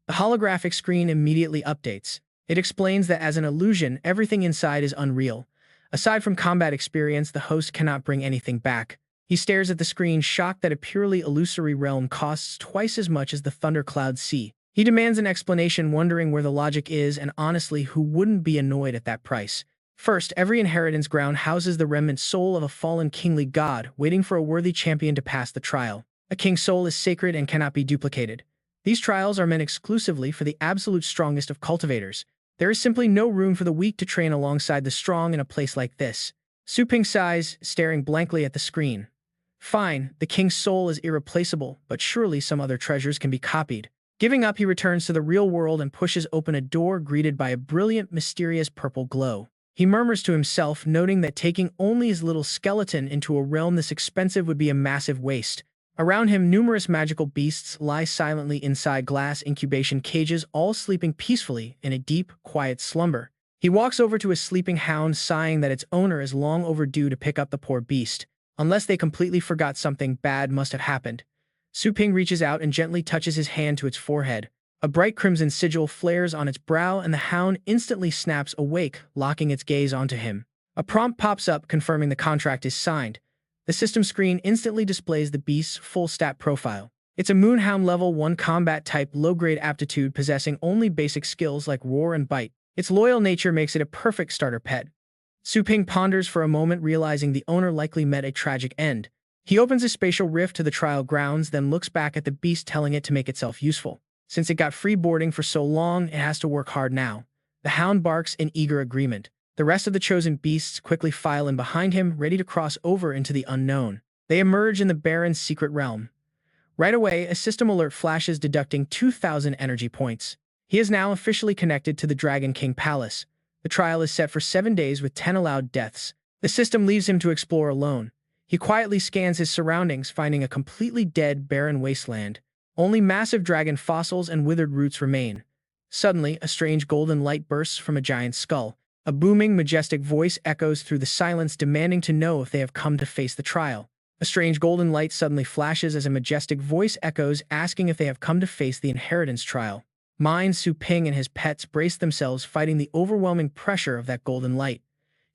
The holographic screen immediately updates. It explains that as an illusion, everything inside is unreal. Aside from combat experience, the host cannot bring anything back. He stares at the screen, shocked that a purely illusory realm costs twice as much as the Thundercloud Sea. He demands an explanation, wondering where the logic is, and honestly, who wouldn't be annoyed at that price? First, every inheritance ground houses the remnant soul of a fallen kingly god, waiting for a worthy champion to pass the trial. A king's soul is sacred and cannot be duplicated. These trials are meant exclusively for the absolute strongest of cultivators. There is simply no room for the weak to train alongside the strong in a place like this. Su Ping sighs, staring blankly at the screen. Fine, the king's soul is irreplaceable, but surely some other treasures can be copied. Giving up, he returns to the real world and pushes open a door, greeted by a brilliant, mysterious purple glow. He murmurs to himself, noting that taking only his little skeleton into a realm this expensive would be a massive waste. Around him, numerous magical beasts lie silently inside glass incubation cages, all sleeping peacefully in a deep, quiet slumber. He walks over to his sleeping hound, sighing that its owner is long overdue to pick up the poor beast. Unless they completely forgot, something bad must have happened. Su Ping reaches out and gently touches his hand to its forehead. A bright crimson sigil flares on its brow, and the hound instantly snaps awake, locking its gaze onto him. A prompt pops up, confirming the contract is signed. The system screen instantly displays the beast's full stat profile. It's a Moonhound level 1 combat type, low-grade aptitude, possessing only basic skills like roar and bite. Its loyal nature makes it a perfect starter pet. Su Ping ponders for a moment, realizing the owner likely met a tragic end. He opens a spatial rift to the trial grounds, then looks back at the beast, telling it to make itself useful. Since it got free boarding for so long, it has to work hard now. The hound barks in eager agreement. The rest of the chosen beasts quickly file in behind him, ready to cross over into the unknown. They emerge in the Baron's secret realm. Right away, a system alert flashes, deducting 2,000 energy points. He is now officially connected to the Dragon King Palace. The trial is set for 7 days with 10 allowed deaths. The system leaves him to explore alone. He quietly scans his surroundings, finding a completely dead, barren wasteland. Only massive dragon fossils and withered roots remain. Suddenly, a strange golden light bursts from a giant skull. A booming, majestic voice echoes through the silence, demanding to know if they have come to face the trial. A strange golden light suddenly flashes as a majestic voice echoes, asking if they have come to face the inheritance trial. Mind Su Ping and his pets braced themselves, fighting the overwhelming pressure of that golden light.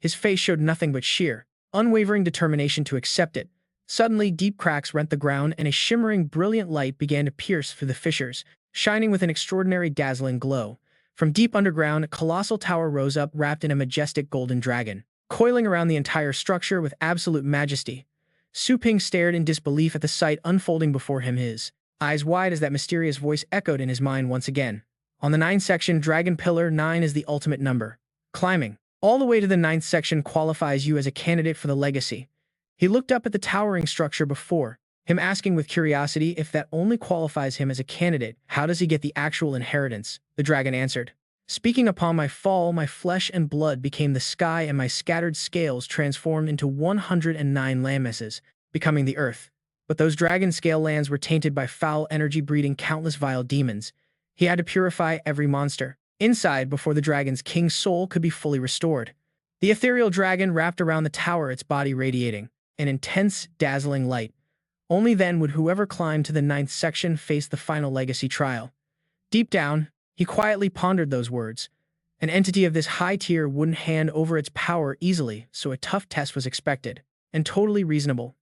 His face showed nothing but sheer, unwavering determination to accept it. Suddenly, deep cracks rent the ground, and a shimmering, brilliant light began to pierce through the fissures, shining with an extraordinary, dazzling glow. From deep underground, a colossal tower rose up, wrapped in a majestic golden dragon, coiling around the entire structure with absolute majesty. Su Ping stared in disbelief at the sight unfolding before him. His eyes wide as that mysterious voice echoed in his mind once again. On the 9th section, Dragon Pillar 9 is the ultimate number. Climbing all the way to the 9th section qualifies you as a candidate for the legacy. He looked up at the towering structure before him, asking with curiosity if that only qualifies him as a candidate. How does he get the actual inheritance? The dragon answered. Speaking upon my fall, my flesh and blood became the sky, and my scattered scales transformed into 109 landmasses, becoming the earth. But those dragon scale lands were tainted by foul energy, breeding countless vile demons. He had to purify every monster inside before the dragon's king's soul could be fully restored. The ethereal dragon wrapped around the tower, its body radiating an intense, dazzling light. Only then would whoever climbed to the 9th section face the final legacy trial. Deep down, he quietly pondered those words. An entity of this high tier wouldn't hand over its power easily, so a tough test was expected, and totally reasonable.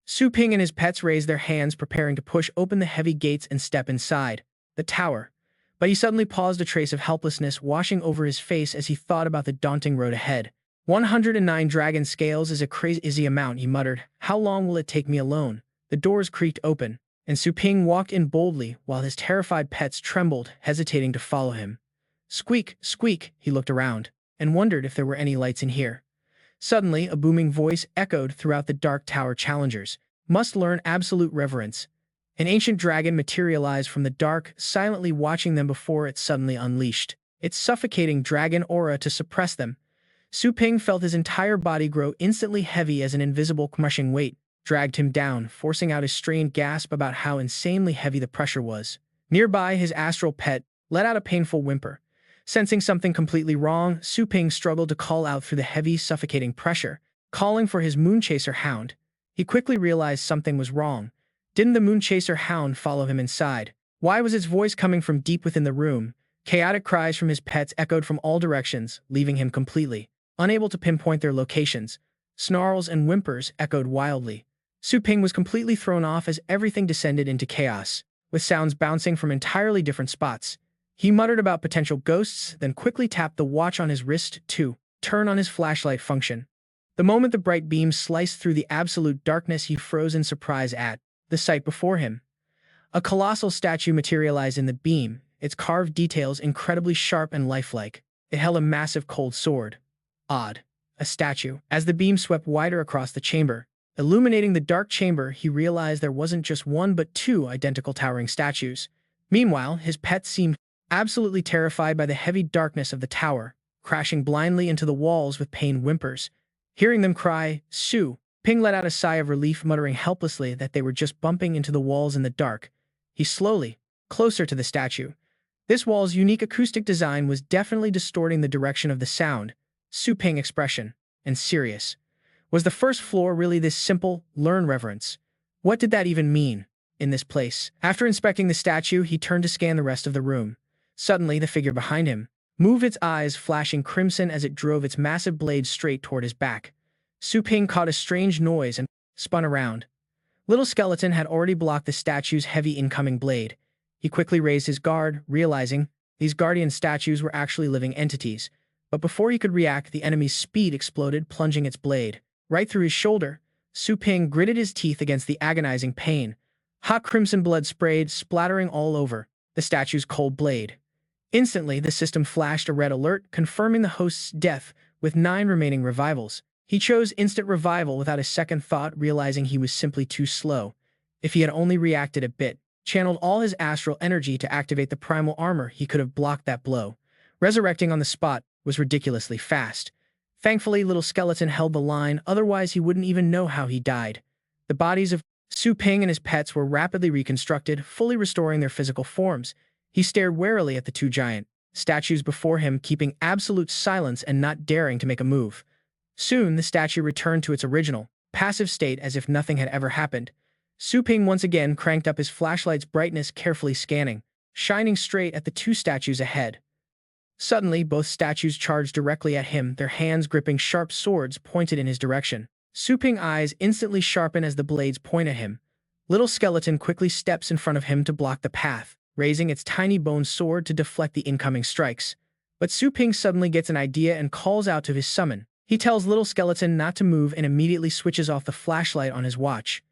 Su Ping and his pets raised their hands, preparing to push open the heavy gates and step inside the tower. But he suddenly paused, a trace of helplessness washing over his face as he thought about the daunting road ahead. 109 dragon scales is a crazy amount, he muttered. How long will it take me alone? The doors creaked open, and Su Ping walked in boldly while his terrified pets trembled, hesitating to follow him. Squeak, squeak, he looked around and wondered if there were any lights in here. Suddenly, a booming voice echoed throughout the dark tower. Challengers must learn absolute reverence. An ancient dragon materialized from the dark, silently watching them before it suddenly unleashed its suffocating dragon aura to suppress them. Su Ping felt his entire body grow instantly heavy as an invisible crushing weight dragged him down, forcing out a strained gasp about how insanely heavy the pressure was. Nearby, his astral pet let out a painful whimper. Sensing something completely wrong, Su Ping struggled to call out through the heavy, suffocating pressure, calling for his Moonchaser hound. He quickly realized something was wrong. Didn't the Moonchaser hound follow him inside? Why was its voice coming from deep within the room? Chaotic cries from his pets echoed from all directions, leaving him completely unable to pinpoint their locations. Snarls and whimpers echoed wildly. Su Ping was completely thrown off as everything descended into chaos, with sounds bouncing from entirely different spots. He muttered about potential ghosts, then quickly tapped the watch on his wrist to turn on his flashlight function. The moment the bright beam sliced through the absolute darkness, he froze in surprise at the sight before him. A colossal statue materialized in the beam, its carved details incredibly sharp and lifelike. It held a massive cold sword. Odd. A statue. As the beam swept wider across the chamber, illuminating the dark chamber, he realized there wasn't just one but two identical towering statues. Meanwhile, his pets seemed absolutely terrified by the heavy darkness of the tower, crashing blindly into the walls with pained whimpers. Hearing them cry, Su Ping let out a sigh of relief, muttering helplessly that they were just bumping into the walls in the dark. He slowly, closer to the statue. This wall's unique acoustic design was definitely distorting the direction of the sound. Su Ping expression, and serious. Was the first floor really this simple? Learn reverence. What did that even mean? In this place. After inspecting the statue, he turned to scan the rest of the room. Suddenly, the figure behind him moved, its eyes flashing crimson as it drove its massive blade straight toward his back. Su Ping caught a strange noise and spun around. Little Skeleton had already blocked the statue's heavy incoming blade. He quickly raised his guard, realizing these guardian statues were actually living entities. But before he could react, the enemy's speed exploded, plunging its blade right through his shoulder. Su Ping gritted his teeth against the agonizing pain. Hot crimson blood sprayed, splattering all over the statue's cold blade. Instantly, the system flashed a red alert, confirming the host's death, with 9 remaining revivals. He chose instant revival without a second thought, realizing he was simply too slow. If he had only reacted a bit, channeled all his astral energy to activate the primal armor, he could have blocked that blow. Resurrecting on the spot was ridiculously fast. Thankfully, Little Skeleton held the line, otherwise he wouldn't even know how he died. The bodies of Su Ping and his pets were rapidly reconstructed, fully restoring their physical forms. He stared warily at the 2 giant statues before him, keeping absolute silence and not daring to make a move. Soon, the statue returned to its original, passive state as if nothing had ever happened. Su Ping once again cranked up his flashlight's brightness, carefully scanning, shining straight at the 2 statues ahead. Suddenly, both statues charged directly at him, their hands gripping sharp swords pointed in his direction. Su Ping's eyes instantly sharpen as the blades point at him. Little Skeleton quickly steps in front of him to block the path, raising its tiny bone sword to deflect the incoming strikes. But Su Ping suddenly gets an idea and calls out to his summon. He tells Little Skeleton not to move and immediately switches off the flashlight on his watch.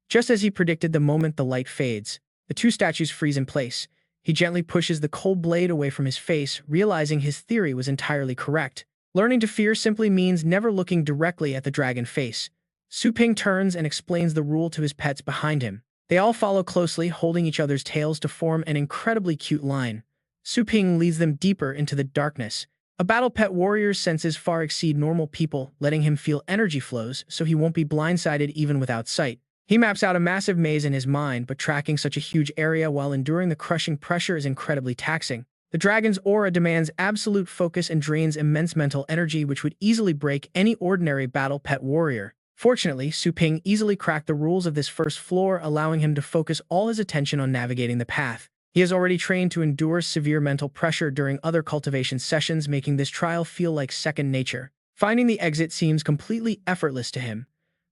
Just as he predicted, the moment the light fades, The two statues freeze in place. He gently pushes the cold blade away from his face, realizing his theory was entirely correct. Learning to fear simply means never looking directly at the dragon face. Su Ping turns and explains the rule to his pets behind him. They all follow closely, holding each other's tails to form an incredibly cute line. Su Ping leads them deeper into the darkness. A battle pet warrior's senses far exceed normal people, letting him feel energy flows so he won't be blindsided even without sight. He maps out a massive maze in his mind, but tracking such a huge area while enduring the crushing pressure is incredibly taxing. The dragon's aura demands absolute focus and drains immense mental energy, which would easily break any ordinary battle pet warrior. Fortunately, Su Ping easily cracked the rules of this first floor, allowing him to focus all his attention on navigating the path. He has already trained to endure severe mental pressure during other cultivation sessions, making this trial feel like second nature. Finding the exit seems completely effortless to him.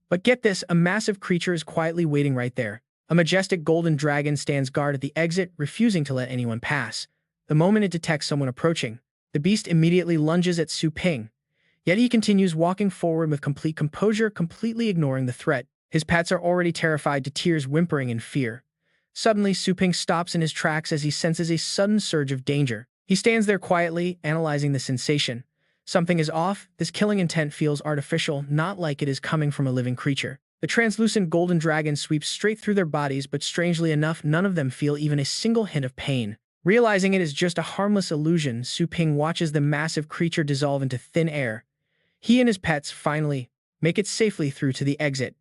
But get this, a massive creature is quietly waiting right there. A majestic golden dragon stands guard at the exit, refusing to let anyone pass. The moment it detects someone approaching, the beast immediately lunges at Su Ping. Yet he continues walking forward with complete composure, completely ignoring the threat. His pets are already terrified to tears, whimpering in fear. Suddenly, Su Ping stops in his tracks as he senses a sudden surge of danger. He stands there quietly, analyzing the sensation. Something is off. This killing intent feels artificial, not like it is coming from a living creature. The translucent golden dragon sweeps straight through their bodies, but strangely enough, none of them feel even a single hint of pain. Realizing it is just a harmless illusion, Su Ping watches the massive creature dissolve into thin air. He and his pets finally make it safely through to the exit.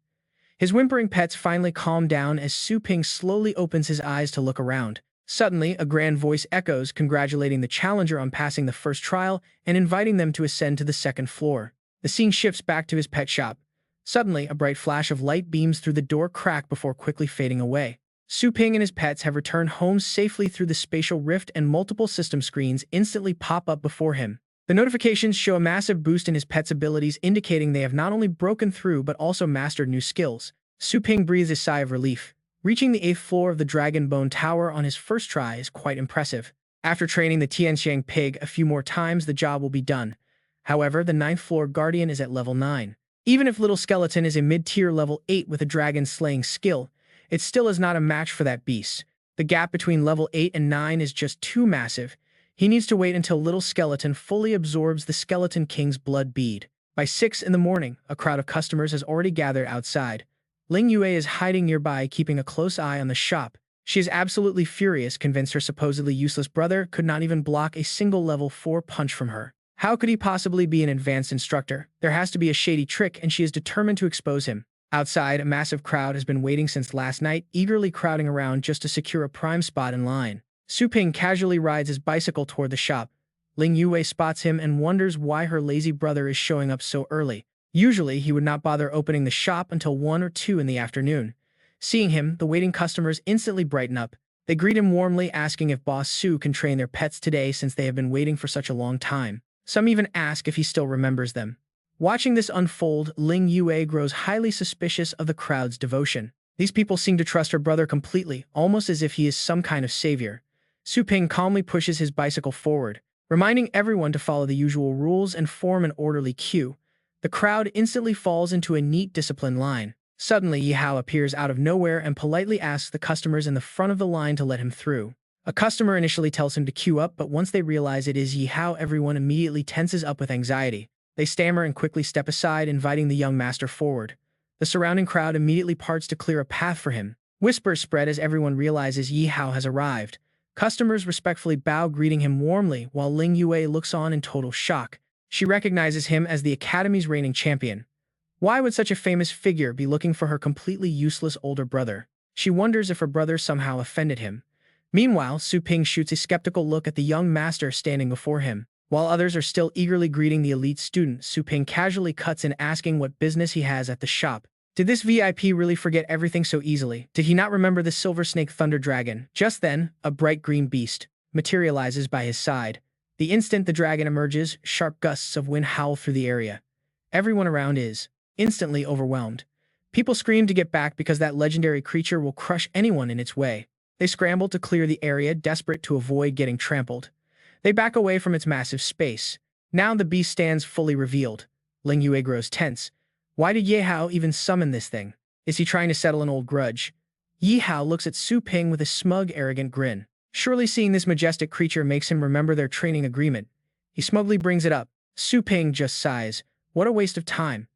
His whimpering pets finally calm down as Su Ping slowly opens his eyes to look around. Suddenly, a grand voice echoes, congratulating the challenger on passing the first trial and inviting them to ascend to the second floor. The scene shifts back to his pet shop. Suddenly, a bright flash of light beams through the door crack before quickly fading away. Su Ping and his pets have returned home safely through the spatial rift, and multiple system screens instantly pop up before him. The notifications show a massive boost in his pets' abilities, indicating they have not only broken through but also mastered new skills. Su Ping breathes a sigh of relief. Reaching the 8th floor of the Dragon Bone Tower on his first try is quite impressive. After training the Tianxiang pig a few more times, the job will be done. However, the 9th floor Guardian is at level 9. Even if Little Skeleton is a mid-tier level 8 with a dragon-slaying skill, it still is not a match for that beast. The gap between level 8 and 9 is just too massive. He needs to wait until Little Skeleton fully absorbs the Skeleton King's blood bead. By 6 in the morning, a crowd of customers has already gathered outside. Ling Yue is hiding nearby, keeping a close eye on the shop. She is absolutely furious, convinced her supposedly useless brother could not even block a single level 4 punch from her. How could he possibly be an advanced instructor? There has to be a shady trick, and she is determined to expose him. Outside, a massive crowd has been waiting since last night, eagerly crowding around just to secure a prime spot in line. Su Ping casually rides his bicycle toward the shop. Ling Yue spots him and wonders why her lazy brother is showing up so early. Usually, he would not bother opening the shop until 1 or 2 in the afternoon. Seeing him, the waiting customers instantly brighten up. They greet him warmly, asking if Boss Su can train their pets today since they have been waiting for such a long time. Some even ask if he still remembers them. Watching this unfold, Ling Yue grows highly suspicious of the crowd's devotion. These people seem to trust her brother completely, almost as if he is some kind of savior. Su Ping calmly pushes his bicycle forward, reminding everyone to follow the usual rules and form an orderly queue. The crowd instantly falls into a neat, disciplined line. Suddenly, Yi Hao appears out of nowhere and politely asks the customers in the front of the line to let him through. A customer initially tells him to queue up, but once they realize it is Yi Hao, everyone immediately tenses up with anxiety. They stammer and quickly step aside, inviting the young master forward. The surrounding crowd immediately parts to clear a path for him. Whispers spread as everyone realizes Yi Hao has arrived. Customers respectfully bow, greeting him warmly, while Ling Yue looks on in total shock. She recognizes him as the Academy's reigning champion. Why would such a famous figure be looking for her completely useless older brother? She wonders if her brother somehow offended him. Meanwhile, Su Ping shoots a skeptical look at the young master standing before him. While others are still eagerly greeting the elite student, Su Ping casually cuts in, asking what business he has at the shop. Did this VIP really forget everything so easily? Did he not remember the Silver Snake Thunder Dragon? Just then, a bright green beast materializes by his side. The instant the dragon emerges, sharp gusts of wind howl through the area. Everyone around is instantly overwhelmed. People scream to get back because that legendary creature will crush anyone in its way. They scramble to clear the area, desperate to avoid getting trampled. They back away from its massive space. Now the beast stands fully revealed. Ling Yue grows tense. Why did Ye Hao even summon this thing? Is he trying to settle an old grudge? Yi Hao looks at Su Ping with a smug, arrogant grin. Surely seeing this majestic creature makes him remember their training agreement. He smugly brings it up. Su Ping just sighs. What a waste of time.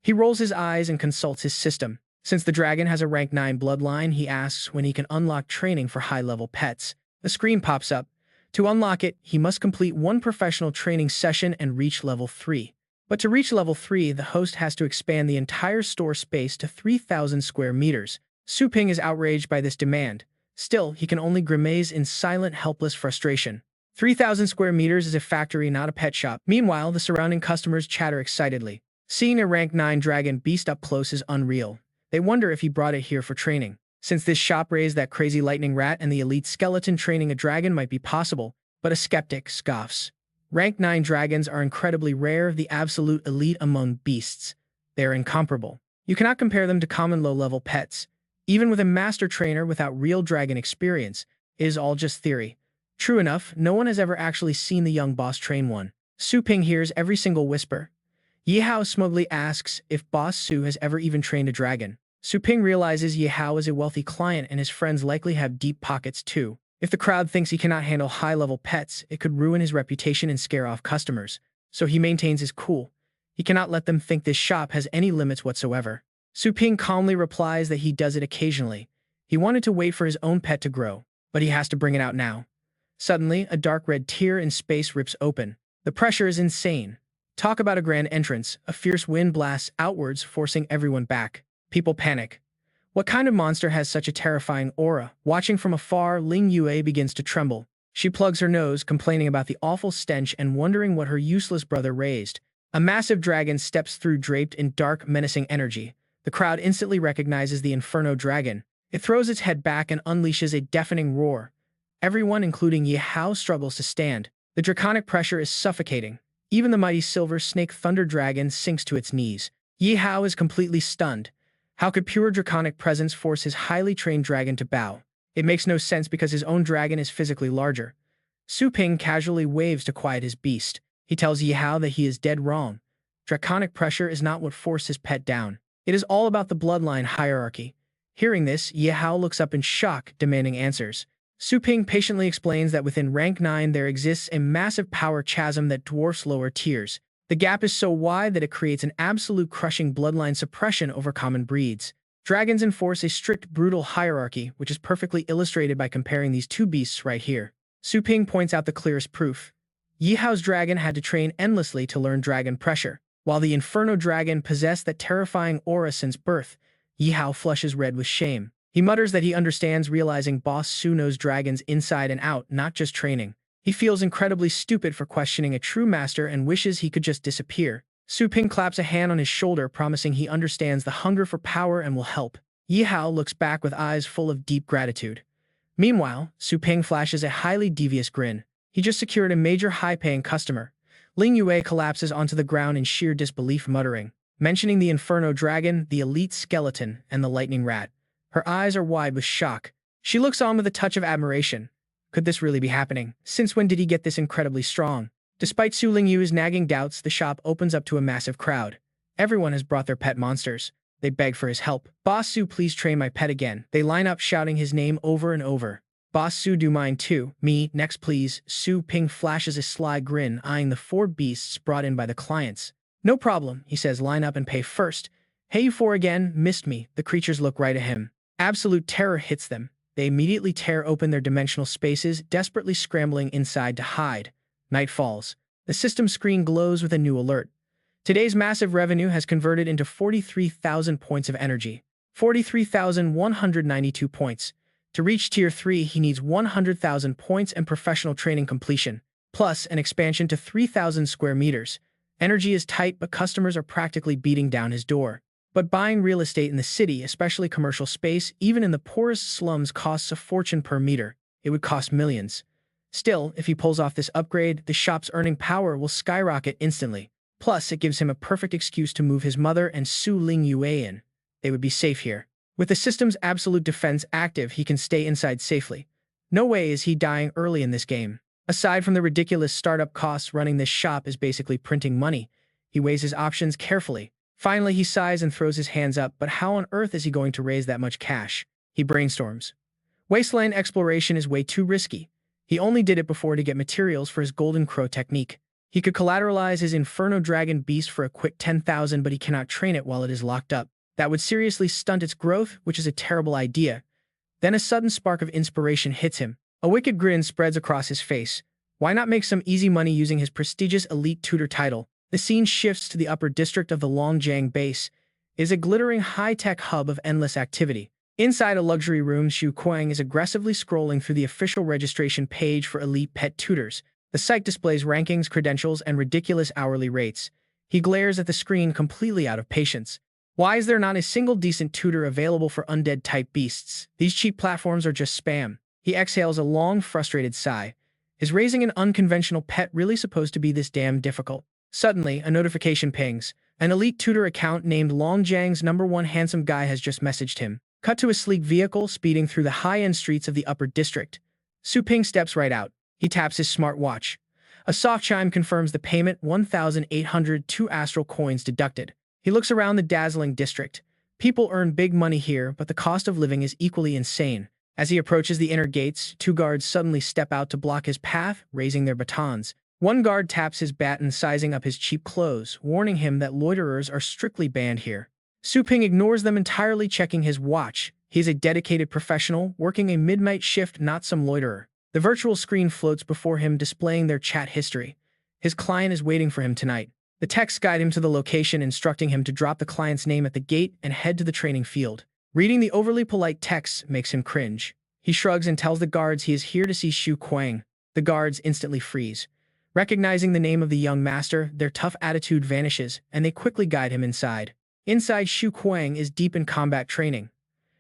He rolls his eyes and consults his system. Since the dragon has a rank 9 bloodline, he asks when he can unlock training for high-level pets. The screen pops up. To unlock it, he must complete one professional training session and reach level 3. But to reach level 3, the host has to expand the entire store space to 3,000 square meters. Su Ping is outraged by this demand. Still, he can only grimace in silent, helpless frustration. 3,000 square meters is a factory, not a pet shop. Meanwhile, the surrounding customers chatter excitedly. Seeing a rank 9 dragon beast up close is unreal. They wonder if he brought it here for training. Since this shop raised that crazy lightning rat and the elite skeleton, training a dragon might be possible, but a skeptic scoffs. Rank 9 dragons are incredibly rare, the absolute elite among beasts. They are incomparable. You cannot compare them to common low-level pets. Even with a master trainer without real dragon experience, it is all just theory. True enough, no one has ever actually seen the young boss train one. Su Ping hears every single whisper. Yi Hao smugly asks if Boss Su has ever even trained a dragon. Su Ping realizes Yi Hao is a wealthy client and his friends likely have deep pockets too. If the crowd thinks he cannot handle high-level pets, it could ruin his reputation and scare off customers. So he maintains his cool. He cannot let them think this shop has any limits whatsoever. Su Ping calmly replies that he does it occasionally. He wanted to wait for his own pet to grow, but he has to bring it out now. Suddenly, a dark red tear in space rips open. The pressure is insane. Talk about a grand entrance. A fierce wind blasts outwards, forcing everyone back. People panic. What kind of monster has such a terrifying aura? Watching from afar, Ling Yue begins to tremble. She plugs her nose, complaining about the awful stench and wondering what her useless brother raised. A massive dragon steps through, draped in dark, menacing energy. The crowd instantly recognizes the Inferno dragon. It throws its head back and unleashes a deafening roar. Everyone, including Yi Hao, struggles to stand. The draconic pressure is suffocating. Even the mighty Silver Snake Thunder Dragon sinks to its knees. Yi Hao is completely stunned. How could pure draconic presence force his highly trained dragon to bow? It makes no sense because his own dragon is physically larger. Su Ping casually waves to quiet his beast. He tells Yi Hao that he is dead wrong. Draconic pressure is not what forced his pet down. It is all about the bloodline hierarchy. Hearing this, Yi Hao looks up in shock, demanding answers. Su Ping patiently explains that within rank 9 there exists a massive power chasm that dwarfs lower tiers. The gap is so wide that it creates an absolute crushing bloodline suppression over common breeds. Dragons enforce a strict, brutal hierarchy, which is perfectly illustrated by comparing these two beasts right here. Su Ping points out the clearest proof. Yi Hao's dragon had to train endlessly to learn dragon pressure. While the Inferno dragon possessed that terrifying aura since birth, Yi Hao flushes red with shame. He mutters that he understands, realizing Boss Su knows dragons inside and out, not just training. He feels incredibly stupid for questioning a true master and wishes he could just disappear. Su Ping claps a hand on his shoulder, promising he understands the hunger for power and will help. Yi Hao looks back with eyes full of deep gratitude. Meanwhile, Su Ping flashes a highly devious grin. He just secured a major high-paying customer. Ling Yue collapses onto the ground in sheer disbelief, muttering, mentioning the Inferno dragon, the elite skeleton, and the lightning rat. Her eyes are wide with shock. She looks on with a touch of admiration. Could this really be happening? Since when did he get this incredibly strong? Despite Su Lingyu's nagging doubts, the shop opens up to a massive crowd. Everyone has brought their pet monsters. They beg for his help. Boss Su, please train my pet again. They line up shouting his name over and over. Boss Su, do mine too. Me, next please. Su Ping flashes a sly grin, eyeing the 4 beasts brought in by the clients. No problem, he says, line up and pay first. Hey, you 4 again, missed me. The creatures look right at him. Absolute terror hits them. They immediately tear open their dimensional spaces, desperately scrambling inside to hide. Night falls. The system screen glows with a new alert. Today's massive revenue has converted into 43,000 points of energy. 43,192 points. To reach Tier 3, he needs 100,000 points and professional training completion, plus an expansion to 3,000 square meters. Energy is tight, but customers are practically beating down his door. But buying real estate in the city, especially commercial space, even in the poorest slums, costs a fortune per meter. It would cost millions. Still, if he pulls off this upgrade, the shop's earning power will skyrocket instantly. Plus, it gives him a perfect excuse to move his mother and Su Ling Yue in. They would be safe here. With the system's absolute defense active, he can stay inside safely. No way is he dying early in this game. Aside from the ridiculous startup costs, running this shop is basically printing money. He weighs his options carefully. Finally, he sighs and throws his hands up, but how on earth is he going to raise that much cash? He brainstorms. Wasteland exploration is way too risky. He only did it before to get materials for his Golden Crow technique. He could collateralize his Inferno Dragon beast for a quick 10,000, but he cannot train it while it is locked up. That would seriously stunt its growth, which is a terrible idea. Then a sudden spark of inspiration hits him. A wicked grin spreads across his face. Why not make some easy money using his prestigious elite tutor title? The scene shifts to the upper district of the Longjiang base. It is a glittering high-tech hub of endless activity. Inside a luxury room, Xu Kuang is aggressively scrolling through the official registration page for elite pet tutors. The site displays rankings, credentials, and ridiculous hourly rates. He glares at the screen completely out of patience. Why is there not a single decent tutor available for undead-type beasts? These cheap platforms are just spam. He exhales a long, frustrated sigh. Is raising an unconventional pet really supposed to be this damn difficult? Suddenly, a notification pings. An elite tutor account named Longjiang's #1 handsome guy has just messaged him. Cut to a sleek vehicle speeding through the high-end streets of the upper district. Su Ping steps right out. He taps his smartwatch. A soft chime confirms the payment, 1,802 astral coins deducted. He looks around the dazzling district. People earn big money here, but the cost of living is equally insane. As he approaches the inner gates, 2 guards suddenly step out to block his path, raising their batons. One guard taps his baton, sizing up his cheap clothes, warning him that loiterers are strictly banned here. Su Ping ignores them entirely, checking his watch. He is a dedicated professional, working a midnight shift, not some loiterer. The virtual screen floats before him, displaying their chat history. His client is waiting for him tonight. The texts guide him to the location, instructing him to drop the client's name at the gate and head to the training field. Reading the overly polite texts makes him cringe. He shrugs and tells the guards he is here to see Xu Kuang. The guards instantly freeze. Recognizing the name of the young master, their tough attitude vanishes, and they quickly guide him inside. Inside, Xu Kuang is deep in combat training.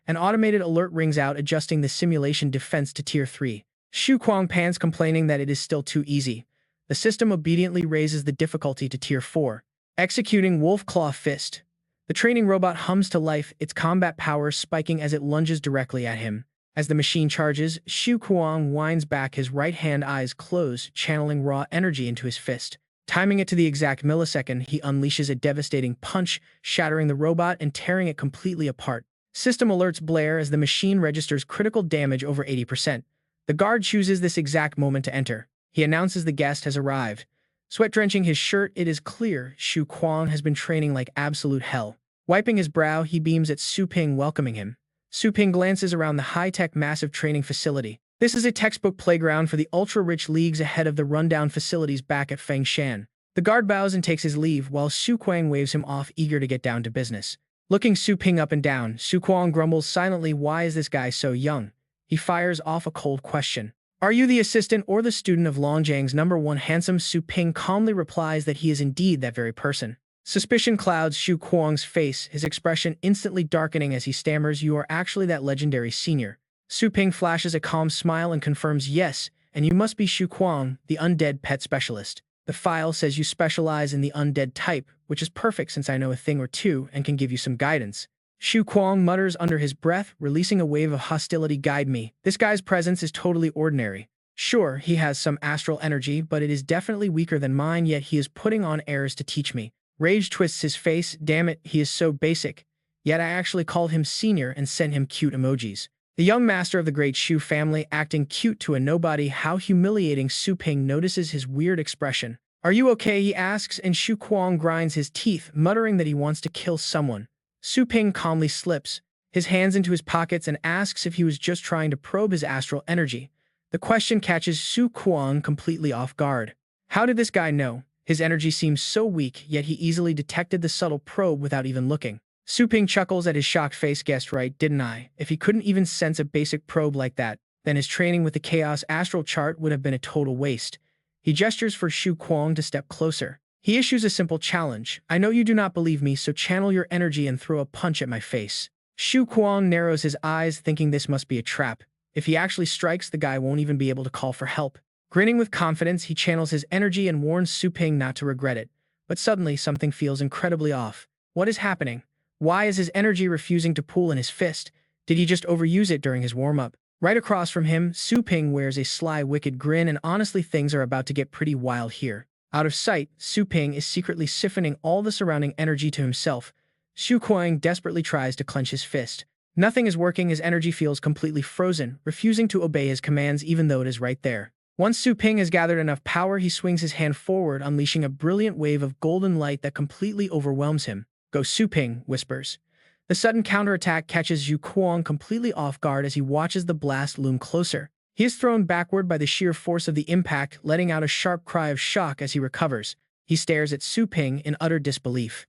An automated alert rings out, adjusting the simulation defense to Tier 3. Xu Kuang pants, complaining that it is still too easy. The system obediently raises the difficulty to Tier 4. Executing Wolf Claw Fist. The training robot hums to life, its combat power spiking as it lunges directly at him. As the machine charges, Xu Kuang winds back, his right-hand eyes close, channeling raw energy into his fist. Timing it to the exact millisecond, he unleashes a devastating punch, shattering the robot and tearing it completely apart. System alerts blare as the machine registers critical damage over 80%. The guard chooses this exact moment to enter. He announces the guest has arrived. Sweat drenching his shirt, it is clear Xu Kuang has been training like absolute hell. Wiping his brow, he beams at Su Ping, welcoming him. Su Ping glances around the high-tech massive training facility. This is a textbook playground for the ultra-rich, leagues ahead of the rundown facilities back at Fengshan. The guard bows and takes his leave, while Xu Kuang waves him off, eager to get down to business. Looking Su Ping up and down, Xu Kuang grumbles silently, why is this guy so young? He fires off a cold question. Are you the assistant or the student of Longjiang's #1 handsome? Su Ping calmly replies that he is indeed that very person. Suspicion clouds Xu Kuang's face, his expression instantly darkening as he stammers, you are actually that legendary senior. Su Ping flashes a calm smile and confirms, yes, and you must be Xu Kuang, the undead pet specialist. The file says you specialize in the undead type, which is perfect since I know a thing or two and can give you some guidance. Xu Kuang mutters under his breath, releasing a wave of hostility. Guide me. This guy's presence is totally ordinary. Sure, he has some astral energy, but it is definitely weaker than mine, yet he is putting on airs to teach me. Rage twists his face, damn it, he is so basic. Yet I actually called him senior and sent him cute emojis. The young master of the great Xu family acting cute to a nobody, how humiliating. Su Ping notices his weird expression. Are you okay, he asks, and Xu Kuang grinds his teeth, muttering that he wants to kill someone. Su Ping calmly slips his hands into his pockets and asks if he was just trying to probe his astral energy. The question catches Xu Kuang completely off guard. How did this guy know? His energy seems so weak, yet he easily detected the subtle probe without even looking. Su Ping chuckles at his shocked face. Guessed right, didn't I? If he couldn't even sense a basic probe like that, then his training with the Chaos Astral chart would have been a total waste. He gestures for Xu Kuang to step closer. He issues a simple challenge. I know you do not believe me, so channel your energy and throw a punch at my face. Xu Kuang narrows his eyes, thinking this must be a trap. If he actually strikes, the guy won't even be able to call for help. Grinning with confidence, he channels his energy and warns Su Ping not to regret it. But suddenly, something feels incredibly off. What is happening? Why is his energy refusing to pool in his fist? Did he just overuse it during his warm-up? Right across from him, Su Ping wears a sly, wicked grin, and honestly, things are about to get pretty wild here. Out of sight, Su Ping is secretly siphoning all the surrounding energy to himself. Xu Kuang desperately tries to clench his fist. Nothing is working, his energy feels completely frozen, refusing to obey his commands even though it is right there. Once Su Ping has gathered enough power, he swings his hand forward, unleashing a brilliant wave of golden light that completely overwhelms him. "Go, Su Ping," whispers. The sudden counterattack catches Zhu Kuang completely off guard as he watches the blast loom closer. He is thrown backward by the sheer force of the impact, letting out a sharp cry of shock as he recovers. He stares at Su Ping in utter disbelief.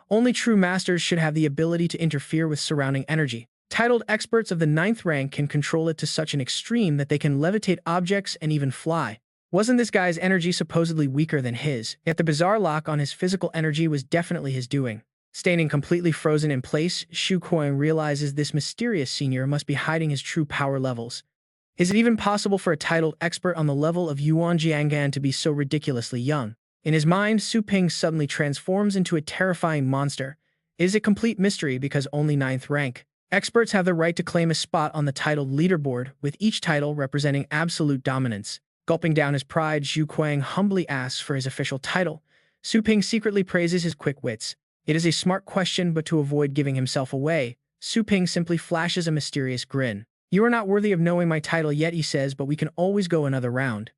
Only true masters should have the ability to interfere with surrounding energy. Titled experts of the 9th rank can control it to such an extreme that they can levitate objects and even fly. Wasn't this guy's energy supposedly weaker than his? Yet the bizarre lock on his physical energy was definitely his doing. Standing completely frozen in place, Shu Kuang realizes this mysterious senior must be hiding his true power levels. Is it even possible for a titled expert on the level of Yuan Jiangan to be so ridiculously young? In his mind, Su Ping suddenly transforms into a terrifying monster. It is a complete mystery because only 9th rank experts have the right to claim a spot on the titled leaderboard, with each title representing absolute dominance. Gulping down his pride, Zhu Kuang humbly asks for his official title. Su Ping secretly praises his quick wits. It is a smart question, but to avoid giving himself away, Su Ping simply flashes a mysterious grin. "You are not worthy of knowing my title yet," he says, "but we can always go another round."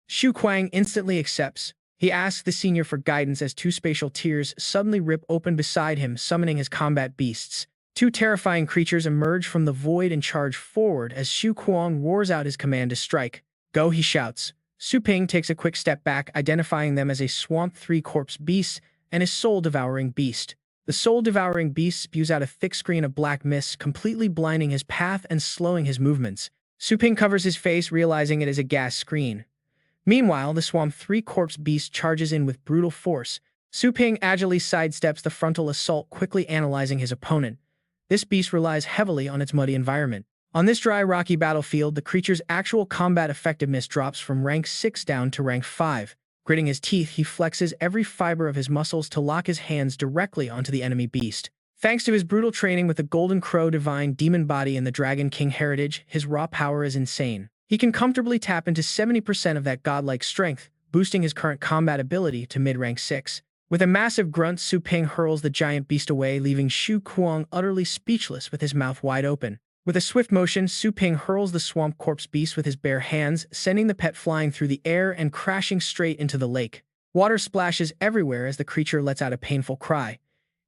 Shu Kuang instantly accepts. He asks the senior for guidance as two spatial tears suddenly rip open beside him, summoning his combat beasts. Two terrifying creatures emerge from the void and charge forward as Shu Kuang roars out his command to strike. "Go," he shouts. Su Ping takes a quick step back, identifying them as a Swamp 3 corpse beast and a soul-devouring beast. The soul-devouring beast spews out a thick screen of black mist, completely blinding his path and slowing his movements. Su Ping covers his face, realizing it is a gas screen. Meanwhile, the Swamp 3 corpse beast charges in with brutal force. Su Ping agilely sidesteps the frontal assault, quickly analyzing his opponent. This beast relies heavily on its muddy environment. On this dry, rocky battlefield, the creature's actual combat effectiveness drops from rank 6 down to rank 5. Gritting his teeth, he flexes every fiber of his muscles to lock his hands directly onto the enemy beast. Thanks to his brutal training with the Golden Crow Divine Demon Body and the Dragon King heritage, his raw power is insane. He can comfortably tap into 70% of that godlike strength, boosting his current combat ability to mid-rank 6. With a massive grunt, Su Ping hurls the giant beast away, leaving Shu Kuang utterly speechless with his mouth wide open. With a swift motion, Su Ping hurls the swamp corpse beast with his bare hands, sending the pet flying through the air and crashing straight into the lake. Water splashes everywhere as the creature lets out a painful cry.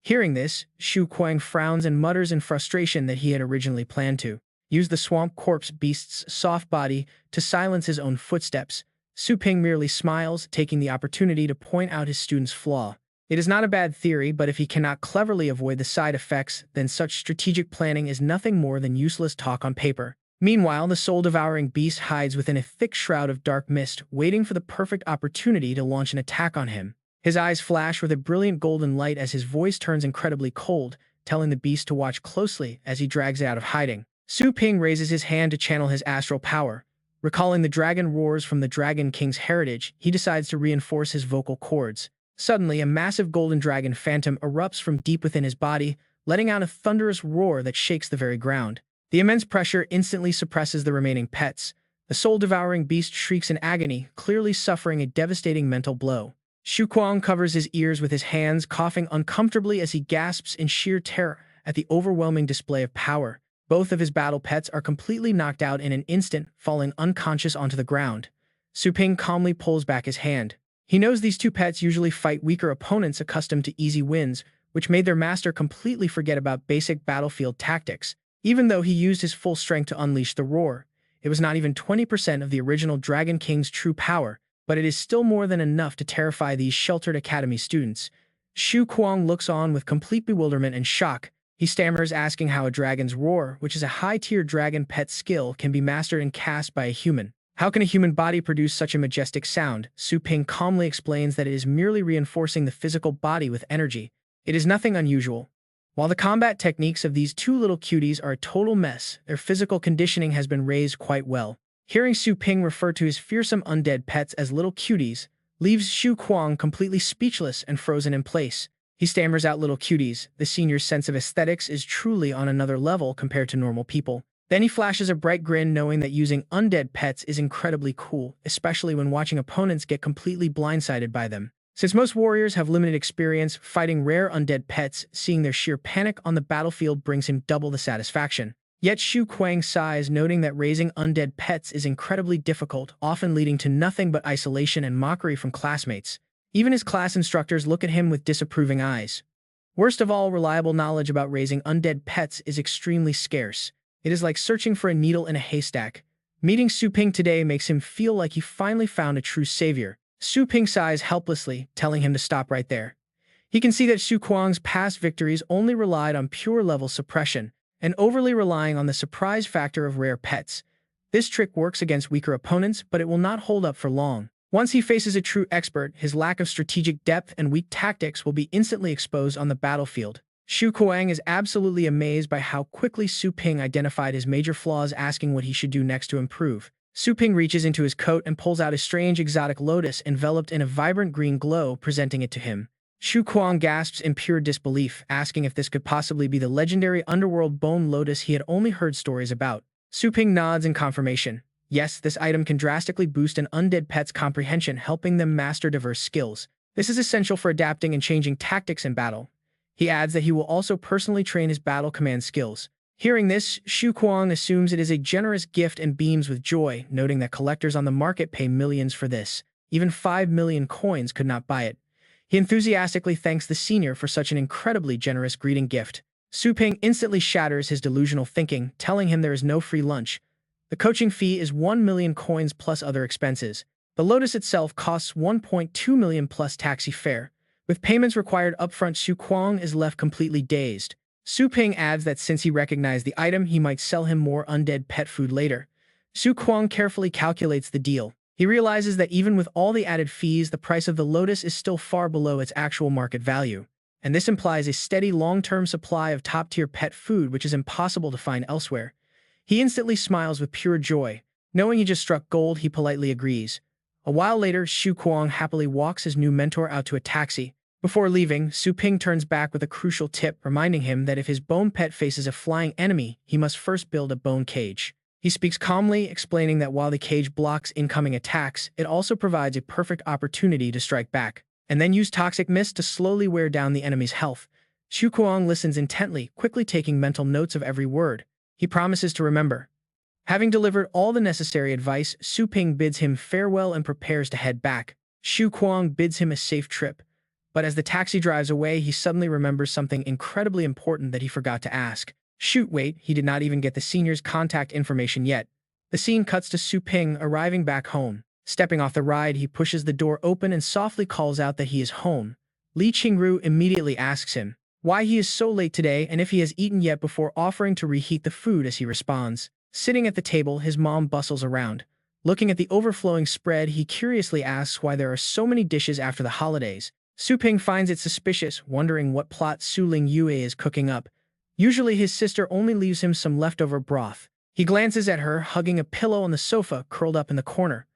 Hearing this, Shu Kuang frowns and mutters in frustration that he had originally planned to use the swamp corpse beast's soft body to silence his own footsteps. Su Ping merely smiles, taking the opportunity to point out his student's flaw. It is not a bad theory, but if he cannot cleverly avoid the side effects, then such strategic planning is nothing more than useless talk on paper. Meanwhile, the soul-devouring beast hides within a thick shroud of dark mist, waiting for the perfect opportunity to launch an attack on him. His eyes flash with a brilliant golden light as his voice turns incredibly cold, telling the beast to watch closely as he drags it out of hiding. Su Ping raises his hand to channel his astral power. Recalling the dragon roars from the Dragon King's heritage, he decides to reinforce his vocal cords. Suddenly, a massive golden dragon phantom erupts from deep within his body, letting out a thunderous roar that shakes the very ground. The immense pressure instantly suppresses the remaining pets. The soul-devouring beast shrieks in agony, clearly suffering a devastating mental blow. Shu Kuang covers his ears with his hands, coughing uncomfortably as he gasps in sheer terror at the overwhelming display of power. Both of his battle pets are completely knocked out in an instant, falling unconscious onto the ground. Su Ping calmly pulls back his hand. He knows these two pets usually fight weaker opponents accustomed to easy wins, which made their master completely forget about basic battlefield tactics. Even though he used his full strength to unleash the roar, it was not even 20% of the original Dragon King's true power, but it is still more than enough to terrify these sheltered academy students. Shu Kuang looks on with complete bewilderment and shock. He stammers, asking how a dragon's roar, which is a high-tier dragon pet skill, can be mastered and cast by a human. How can a human body produce such a majestic sound? Su Ping calmly explains that it is merely reinforcing the physical body with energy. It is nothing unusual. While the combat techniques of these two little cuties are a total mess, their physical conditioning has been raised quite well. Hearing Su Ping refer to his fearsome undead pets as little cuties leaves Shu Kuang completely speechless and frozen in place. He stammers out, "Little cuties." The senior's sense of aesthetics is truly on another level compared to normal people. Then he flashes a bright grin, knowing that using undead pets is incredibly cool, especially when watching opponents get completely blindsided by them. Since most warriors have limited experience fighting rare undead pets, seeing their sheer panic on the battlefield brings him double the satisfaction. Yet Xu Kuang sighs, noting that raising undead pets is incredibly difficult, often leading to nothing but isolation and mockery from classmates. Even his class instructors look at him with disapproving eyes. Worst of all, reliable knowledge about raising undead pets is extremely scarce. It is like searching for a needle in a haystack. Meeting Su Ping today makes him feel like he finally found a true savior. Su Ping sighs helplessly, telling him to stop right there. He can see that Xu Kuang's past victories only relied on pure level suppression, and overly relying on the surprise factor of rare pets. This trick works against weaker opponents, but it will not hold up for long. Once he faces a true expert, his lack of strategic depth and weak tactics will be instantly exposed on the battlefield. Xu Kuang is absolutely amazed by how quickly Su Ping identified his major flaws, asking what he should do next to improve. Su Ping reaches into his coat and pulls out a strange exotic lotus enveloped in a vibrant green glow, presenting it to him. Xu Kuang gasps in pure disbelief, asking if this could possibly be the legendary underworld bone lotus he had only heard stories about. Su Ping nods in confirmation. Yes, this item can drastically boost an undead pet's comprehension, helping them master diverse skills. This is essential for adapting and changing tactics in battle. He adds that he will also personally train his battle command skills. Hearing this, Xu Kuang assumes it is a generous gift and beams with joy, noting that collectors on the market pay millions for this. Even 5 million coins could not buy it. He enthusiastically thanks the senior for such an incredibly generous greeting gift. Su Ping instantly shatters his delusional thinking, telling him there is no free lunch. The coaching fee is 1 million coins plus other expenses. The lotus itself costs 1.2 million plus taxi fare. With payments required upfront, Xu Kuang is left completely dazed. Su Ping adds that since he recognized the item, he might sell him more undead pet food later. Xu Kuang carefully calculates the deal. He realizes that even with all the added fees, the price of the lotus is still far below its actual market value. And this implies a steady long-term supply of top-tier pet food which is impossible to find elsewhere. He instantly smiles with pure joy. Knowing he just struck gold, he politely agrees. A while later, Xu Kuang happily walks his new mentor out to a taxi. Before leaving, Su Ping turns back with a crucial tip, reminding him that if his bone pet faces a flying enemy, he must first build a bone cage. He speaks calmly, explaining that while the cage blocks incoming attacks, it also provides a perfect opportunity to strike back, and then use toxic mist to slowly wear down the enemy's health. Xu Kuang listens intently, quickly taking mental notes of every word. He promises to remember. Having delivered all the necessary advice, Su Ping bids him farewell and prepares to head back. Xu Kuang bids him a safe trip. But as the taxi drives away, he suddenly remembers something incredibly important that he forgot to ask. Shoot, wait, he did not even get the senior's contact information yet. The scene cuts to Su Ping arriving back home. Stepping off the ride, he pushes the door open and softly calls out that he is home. Li Qingru immediately asks him why he is so late today and if he has eaten yet, before offering to reheat the food as he responds. Sitting at the table, his mom bustles around. Looking at the overflowing spread, he curiously asks why there are so many dishes after the holidays. Su Ping finds it suspicious, wondering what plot Su Ling Yue is cooking up. Usually his sister only leaves him some leftover broth. He glances at her, hugging a pillow on the sofa, curled up in the corner.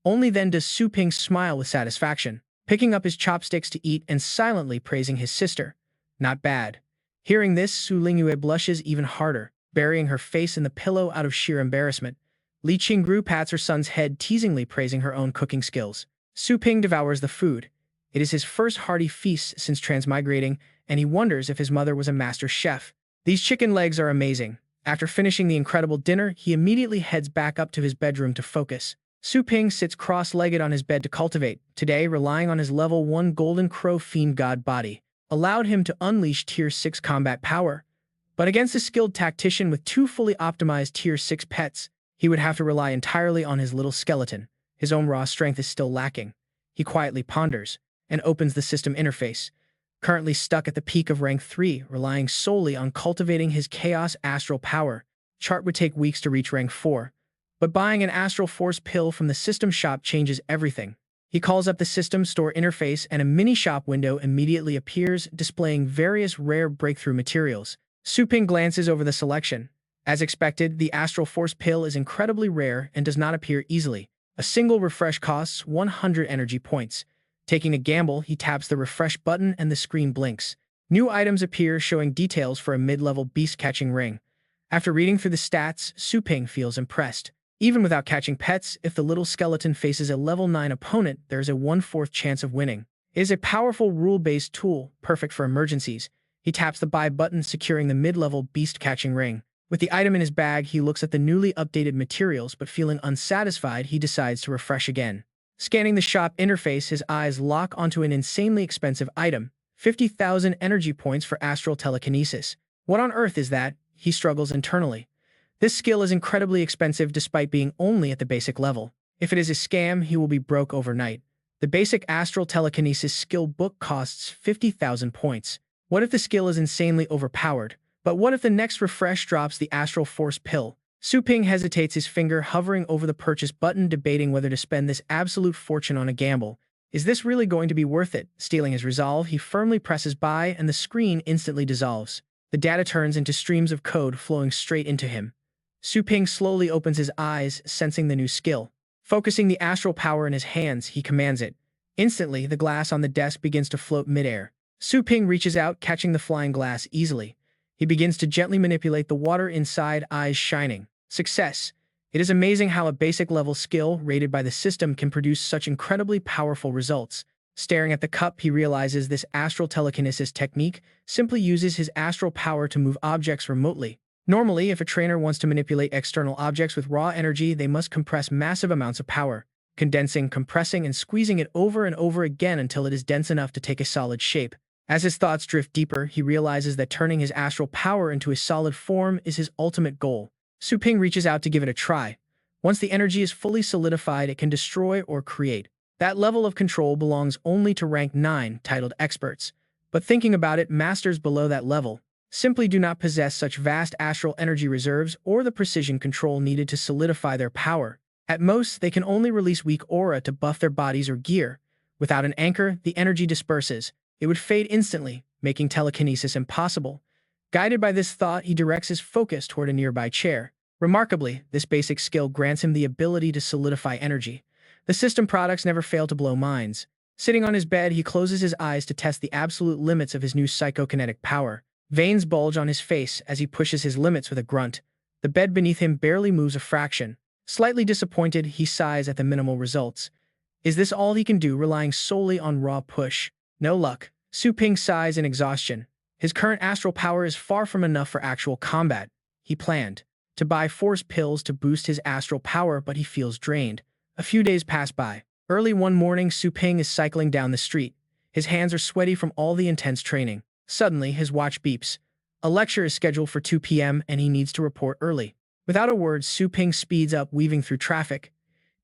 Only then does Su Ping smile with satisfaction, picking up his chopsticks to eat and silently praising his sister. Not bad. Hearing this, Su Ling Yue blushes even harder, burying her face in the pillow out of sheer embarrassment. Li Qingru pats her son's head, teasingly praising her own cooking skills. Su Ping devours the food. It is his first hearty feast since transmigrating, and he wonders if his mother was a master chef. These chicken legs are amazing. After finishing the incredible dinner, he immediately heads back up to his bedroom to focus. Su Ping sits cross-legged on his bed to cultivate, today relying on his level 1 Golden Crow Fiend God body, allowed him to unleash Tier 6 combat power. But against a skilled tactician with 2 fully optimized Tier 6 pets, he would have to rely entirely on his little skeleton. His own raw strength is still lacking. He quietly ponders and opens the system interface. Currently stuck at the peak of rank 3, relying solely on cultivating his chaos astral power, Chart would take weeks to reach rank 4. But buying an astral force pill from the system shop changes everything. He calls up the system store interface and a mini shop window immediately appears, displaying various rare breakthrough materials. Su Ping glances over the selection. As expected, the astral force pill is incredibly rare and does not appear easily. A single refresh costs 100 energy points. Taking a gamble, he taps the refresh button and the screen blinks. New items appear, showing details for a mid-level beast-catching ring. After reading through the stats, Su Ping feels impressed. Even without catching pets, if the little skeleton faces a level 9 opponent, there is a 1/4 chance of winning. It is a powerful rule-based tool, perfect for emergencies. He taps the buy button, securing the mid-level beast-catching ring. With the item in his bag, he looks at the newly updated materials, but feeling unsatisfied, he decides to refresh again. Scanning the shop interface, his eyes lock onto an insanely expensive item, 50,000 energy points for astral telekinesis. What on earth is that? He struggles internally. This skill is incredibly expensive despite being only at the basic level. If it is a scam, he will be broke overnight. The basic astral telekinesis skill book costs 50,000 points. What if the skill is insanely overpowered? But what if the next refresh drops the astral force pill? Su Ping hesitates, his finger hovering over the purchase button, debating whether to spend this absolute fortune on a gamble. Is this really going to be worth it? Stealing his resolve, he firmly presses buy, and the screen instantly dissolves. The data turns into streams of code flowing straight into him. Su Ping slowly opens his eyes, sensing the new skill. Focusing the astral power in his hands, he commands it. Instantly, the glass on the desk begins to float midair. Su Ping reaches out, catching the flying glass easily. He begins to gently manipulate the water inside, eyes shining. Success! It is amazing how a basic-level skill, rated by the system, can produce such incredibly powerful results. Staring at the cup, he realizes this astral telekinesis technique simply uses his astral power to move objects remotely. Normally, if a trainer wants to manipulate external objects with raw energy, they must compress massive amounts of power, condensing, compressing, and squeezing it over and over again until it is dense enough to take a solid shape. As his thoughts drift deeper, he realizes that turning his astral power into a solid form is his ultimate goal. Su Ping reaches out to give it a try. Once the energy is fully solidified, it can destroy or create. That level of control belongs only to rank 9, titled experts. But thinking about it, masters below that level simply do not possess such vast astral energy reserves or the precision control needed to solidify their power. At most, they can only release weak aura to buff their bodies or gear. Without an anchor, the energy disperses. It would fade instantly, making telekinesis impossible. Guided by this thought, he directs his focus toward a nearby chair. Remarkably, this basic skill grants him the ability to solidify energy. The system products never fail to blow minds. Sitting on his bed, he closes his eyes to test the absolute limits of his new psychokinetic power. Veins bulge on his face as he pushes his limits with a grunt. The bed beneath him barely moves a fraction. Slightly disappointed, he sighs at the minimal results. Is this all he can do, relying solely on raw push? No luck. Su Ping sighs in exhaustion. His current astral power is far from enough for actual combat. He planned to buy force pills to boost his astral power, but he feels drained. A few days pass by. Early one morning, Su Ping is cycling down the street. His hands are sweaty from all the intense training. Suddenly, his watch beeps. A lecture is scheduled for 2 p.m. and he needs to report early. Without a word, Su Ping speeds up, weaving through traffic.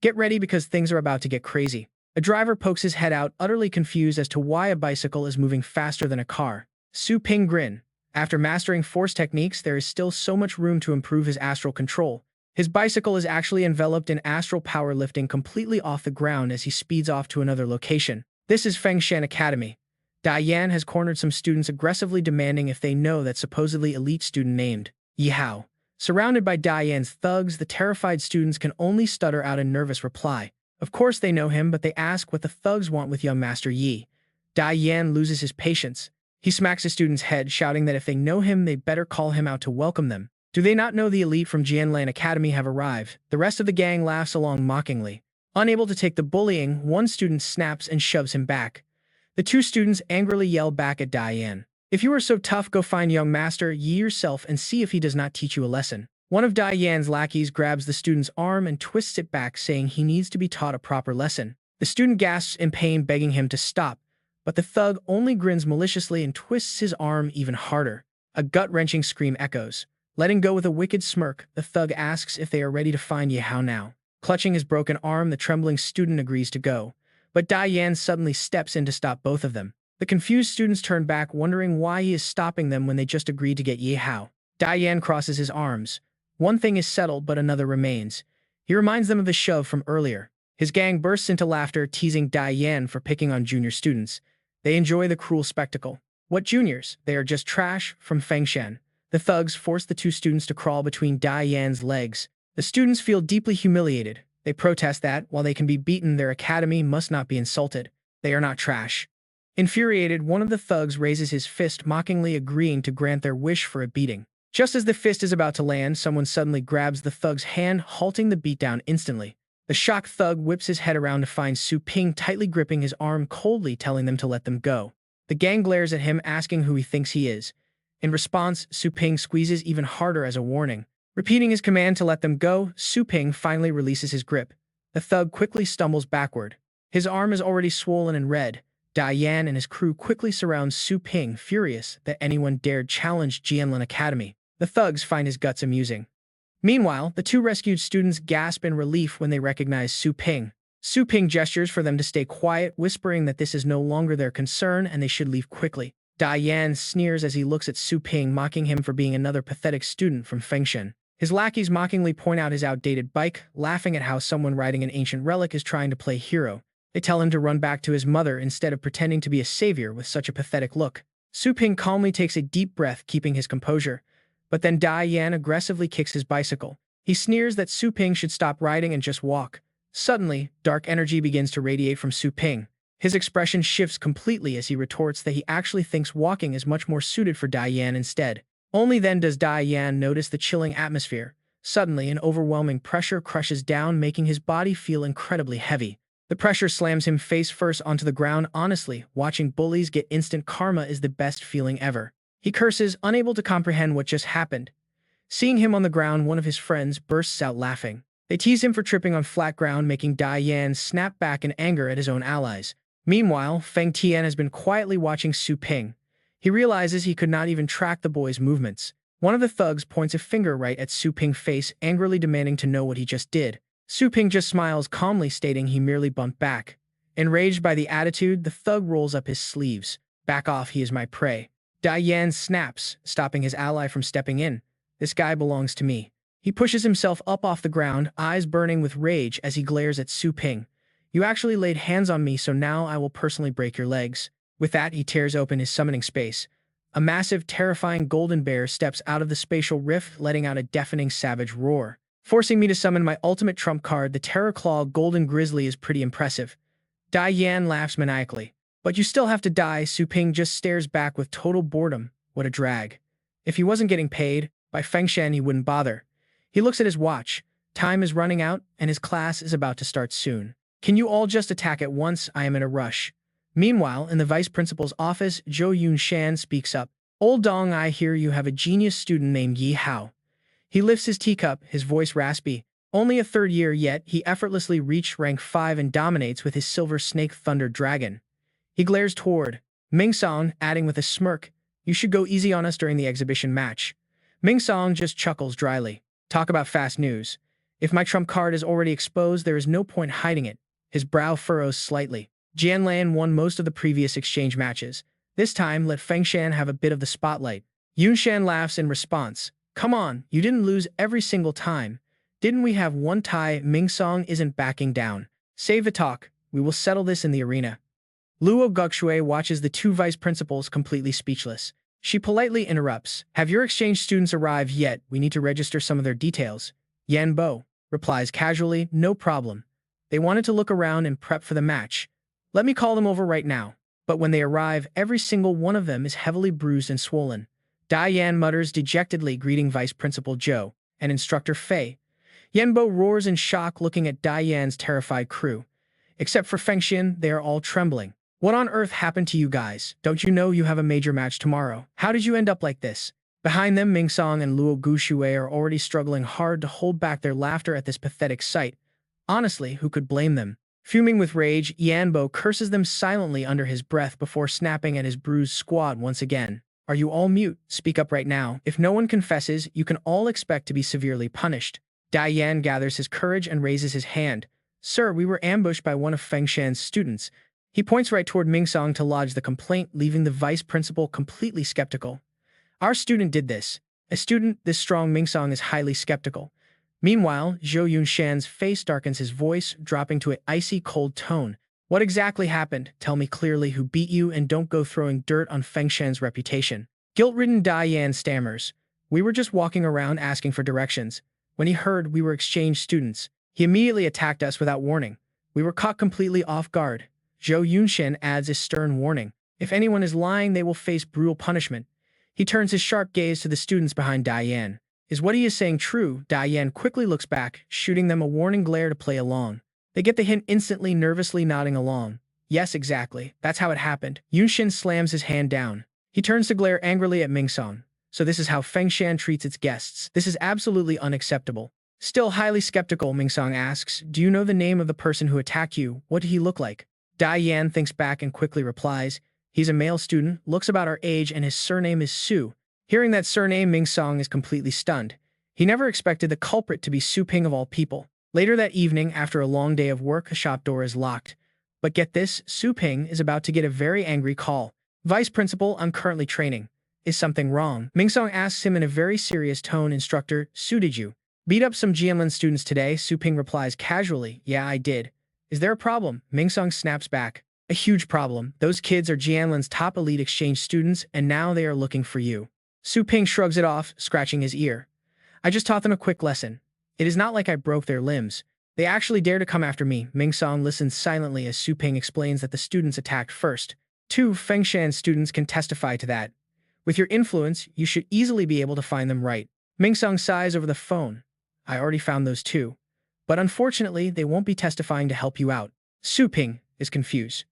Get ready because things are about to get crazy. A driver pokes his head out, utterly confused as to why a bicycle is moving faster than a car. Su Ping grins. After mastering force techniques, there is still so much room to improve his astral control. His bicycle is actually enveloped in astral power, lifting completely off the ground as he speeds off to another location. This is Fengshan Academy. Diane has cornered some students, aggressively demanding if they know that supposedly elite student named Yi Hao. Surrounded by Diane's thugs, the terrified students can only stutter out a nervous reply. Of course they know him, but they ask what the thugs want with young Master Yi. Diane loses his patience. He smacks the student's head, shouting that if they know him, they better call him out to welcome them. Do they not know the elite from Jianlan Academy have arrived? The rest of the gang laughs along mockingly. Unable to take the bullying, one student snaps and shoves him back. The two students angrily yell back at Diane. If you are so tough, go find young Master Yi yourself and see if he does not teach you a lesson. One of Diane's lackeys grabs the student's arm and twists it back, saying he needs to be taught a proper lesson. The student gasps in pain, begging him to stop, but the thug only grins maliciously and twists his arm even harder. A gut-wrenching scream echoes. Letting go with a wicked smirk, the thug asks if they are ready to find Yi Hao now. Clutching his broken arm, the trembling student agrees to go. But Diane suddenly steps in to stop both of them. The confused students turn back, wondering why he is stopping them when they just agreed to get Yi Hao. Diane crosses his arms. One thing is settled, but another remains. He reminds them of the shove from earlier. His gang bursts into laughter, teasing Diane for picking on junior students. They enjoy the cruel spectacle. What juniors? They are just trash, from Fengshan. The thugs force the two students to crawl between Diane's legs. The students feel deeply humiliated. They protest that, while they can be beaten, their academy must not be insulted. They are not trash. Infuriated, one of the thugs raises his fist, mockingly agreeing to grant their wish for a beating. Just as the fist is about to land, someone suddenly grabs the thug's hand, halting the beatdown instantly. The The shocked thug whips his head around to find Su Ping tightly gripping his arm, coldly telling them to let them go. The gang glares at him, asking who he thinks he is. In response, Su Ping squeezes even harder as a warning. Repeating his command to let them go, Su Ping finally releases his grip. The thug quickly stumbles backward. His arm is already swollen and red. Diane and his crew quickly surround Su Ping, furious that anyone dared challenge Jianlin Academy. The thugs find his guts amusing. Meanwhile, the two rescued students gasp in relief when they recognize Su Ping. Su Ping gestures for them to stay quiet, whispering that this is no longer their concern and they should leave quickly. Diane sneers as he looks at Su Ping, mocking him for being another pathetic student from Fengshan. His lackeys mockingly point out his outdated bike, laughing at how someone riding an ancient relic is trying to play hero. They tell him to run back to his mother instead of pretending to be a savior with such a pathetic look. Su Ping calmly takes a deep breath, keeping his composure. But then Diane aggressively kicks his bicycle. He sneers that Su Ping should stop riding and just walk. Suddenly, dark energy begins to radiate from Su Ping. His expression shifts completely as he retorts that he actually thinks walking is much more suited for Diane instead. Only then does Diane notice the chilling atmosphere. Suddenly, an overwhelming pressure crushes down, making his body feel incredibly heavy. The pressure slams him face first onto the ground. Honestly, watching bullies get instant karma is the best feeling ever. He curses, unable to comprehend what just happened. Seeing him on the ground, one of his friends bursts out laughing. They tease him for tripping on flat ground, making Diane snap back in anger at his own allies. Meanwhile, Feng Tian has been quietly watching Su Ping. He realizes he could not even track the boy's movements. One of the thugs points a finger right at Su Ping's face, angrily demanding to know what he just did. Su Ping just smiles calmly, stating he merely bumped back. Enraged by the attitude, the thug rolls up his sleeves. "Back off, he is my prey." Diane snaps, stopping his ally from stepping in. "This guy belongs to me." He pushes himself up off the ground, eyes burning with rage as he glares at Su Ping. "You actually laid hands on me, so now I will personally break your legs." With that, he tears open his summoning space. A massive, terrifying golden bear steps out of the spatial rift, letting out a deafening, savage roar. Forcing me to summon my ultimate trump card, the Terror Claw Golden Grizzly, is pretty impressive. Diane laughs maniacally. "But you still have to die." Su Ping just stares back with total boredom. What a drag. If he wasn't getting paid by Fengshan, he wouldn't bother. He looks at his watch. Time is running out, and his class is about to start soon. "Can you all just attack at once? I am in a rush." Meanwhile, in the vice principal's office, Zhou Yunshan speaks up. "Old Dong, I hear you have a genius student named Yi Hao." He lifts his teacup, his voice raspy. Only a third year, yet he effortlessly reached rank 5 and dominates with his Silver Snake Thunder Dragon. He glares toward Ming Song, adding with a smirk, "You should go easy on us during the exhibition match." Ming Song just chuckles dryly. "Talk about fast news. If my trump card is already exposed, there is no point hiding it." His brow furrows slightly. Jianlan won most of the previous exchange matches. This time, let Fengshan have a bit of the spotlight. Yunshan laughs in response. "Come on, you didn't lose every single time. Didn't we have one tie?" Ming Song isn't backing down. "Save the talk. We will settle this in the arena." Luo Guxue watches the two vice principals completely speechless. She politely interrupts. "Have your exchange students arrived yet? We need to register some of their details." Yan Bo replies casually, "No problem. They wanted to look around and prep for the match. Let me call them over right now." But when they arrive, every single one of them is heavily bruised and swollen. Diane mutters dejectedly, greeting Vice Principal Zhou and Instructor Fei. Yanbo roars in shock, looking at Diane's terrified crew. Except for Fengshan, they are all trembling. "What on earth happened to you guys? Don't you know you have a major match tomorrow? How did you end up like this?" Behind them, Ming Song and Luo Guxue are already struggling hard to hold back their laughter at this pathetic sight. Honestly, who could blame them? Fuming with rage, Yanbo curses them silently under his breath before snapping at his bruised squad once again. "Are you all mute? Speak up right now. If no one confesses, you can all expect to be severely punished." Diane gathers his courage and raises his hand. "Sir, we were ambushed by one of Fengshan's students." He points right toward Ming Song to lodge the complaint, leaving the vice principal completely skeptical. "Our student did this." A student this strong? Ming Song is highly skeptical. Meanwhile, Zhou Yunshan's face darkens, his voice dropping to an icy cold tone. "What exactly happened? Tell me clearly who beat you, and don't go throwing dirt on Fengshan's reputation." Guilt-ridden Diane stammers. "We were just walking around asking for directions. When he heard we were exchange students, he immediately attacked us without warning. We were caught completely off guard." Zhou Yunshan adds a stern warning. "If anyone is lying, they will face brutal punishment." He turns his sharp gaze to the students behind Diane. "Is what he is saying true?" Diane quickly looks back, shooting them a warning glare to play along. They get the hint instantly, nervously nodding along. Yes, exactly. That's how it happened. Yunshin slams his hand down. He turns to glare angrily at Mingsong. So this is how Fengshan treats its guests. This is absolutely unacceptable. Still highly skeptical, Mingsong asks, do you know the name of the person who attacked you? What did he look like? Dai Yan thinks back and quickly replies, he's a male student, looks about our age, and his surname is Su. Hearing that surname, Mingsong is completely stunned. He never expected the culprit to be Su Ping of all people. Later that evening, after a long day of work, the shop door is locked. But get this, Su Ping is about to get a very angry call. Vice Principal, I'm currently training. Is something wrong? Mingsong asks him in a very serious tone, Instructor, Su, did you beat up some Jianlin students today? Su Ping replies casually, yeah, I did. Is there a problem? Mingsong snaps back. A huge problem. Those kids are Jianlin's top elite exchange students, and now they are looking for you. Su Ping shrugs it off, scratching his ear. I just taught them a quick lesson. It is not like I broke their limbs. They actually dare to come after me. Mingsong listens silently as Su Ping explains that the students attacked first. 2 Fengshan students can testify to that. With your influence, you should easily be able to find them, right? Mingsong sighs over the phone. I already found those 2. But unfortunately, they won't be testifying to help you out. Su Ping is confused.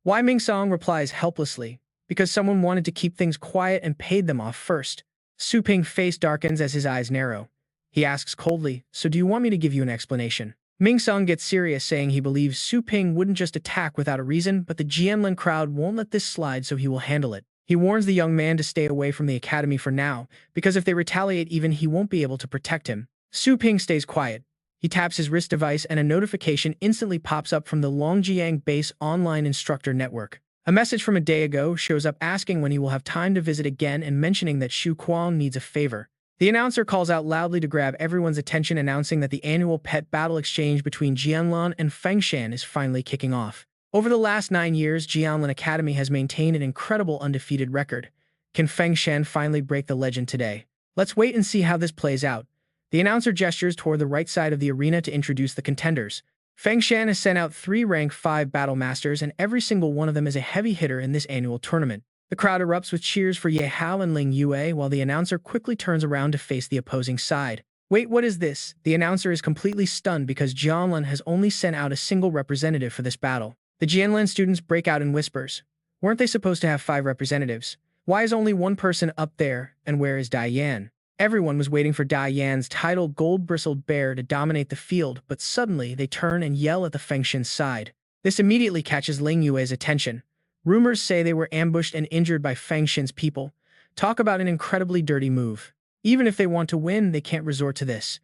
Why? Mingsong replies helplessly. Because someone wanted to keep things quiet and paid them off first. Su Ping's face darkens as his eyes narrow. He asks coldly, so do you want me to give you an explanation? Mingsong gets serious, saying he believes Su Ping wouldn't just attack without a reason, but the Jianlin crowd won't let this slide, so he will handle it. He warns the young man to stay away from the academy for now, because if they retaliate even he won't be able to protect him. Su Ping stays quiet. He taps his wrist device and a notification instantly pops up from the Longjiang base online instructor network. A message from a day ago shows up asking when he will have time to visit again and mentioning that Xu Kuang needs a favor. The announcer calls out loudly to grab everyone's attention, announcing that the annual pet battle exchange between Jianlan and Fengshan is finally kicking off. Over the last 9 years, Jianlan Academy has maintained an incredible undefeated record. Can Fengshan finally break the legend today? Let's wait and see how this plays out. The announcer gestures toward the right side of the arena to introduce the contenders. Fengshan has sent out 3 rank 5 battle masters, and every single one of them is a heavy hitter in this annual tournament. The crowd erupts with cheers for Ye Hao and Ling Yue, while the announcer quickly turns around to face the opposing side. Wait, what is this? The announcer is completely stunned because Jianlan has only sent out a single representative for this battle. The Jianlan students break out in whispers. Weren't they supposed to have 5 representatives? Why is only one person up there, and where is Dai Yan? Everyone was waiting for Dai Yan's titled gold-bristled bear to dominate the field, but suddenly they turn and yell at the Fengshan side. This immediately catches Ling Yue's attention. Rumors say they were ambushed and injured by Fengshan's people. Talk about an incredibly dirty move. Even if they want to win, they can't resort to this.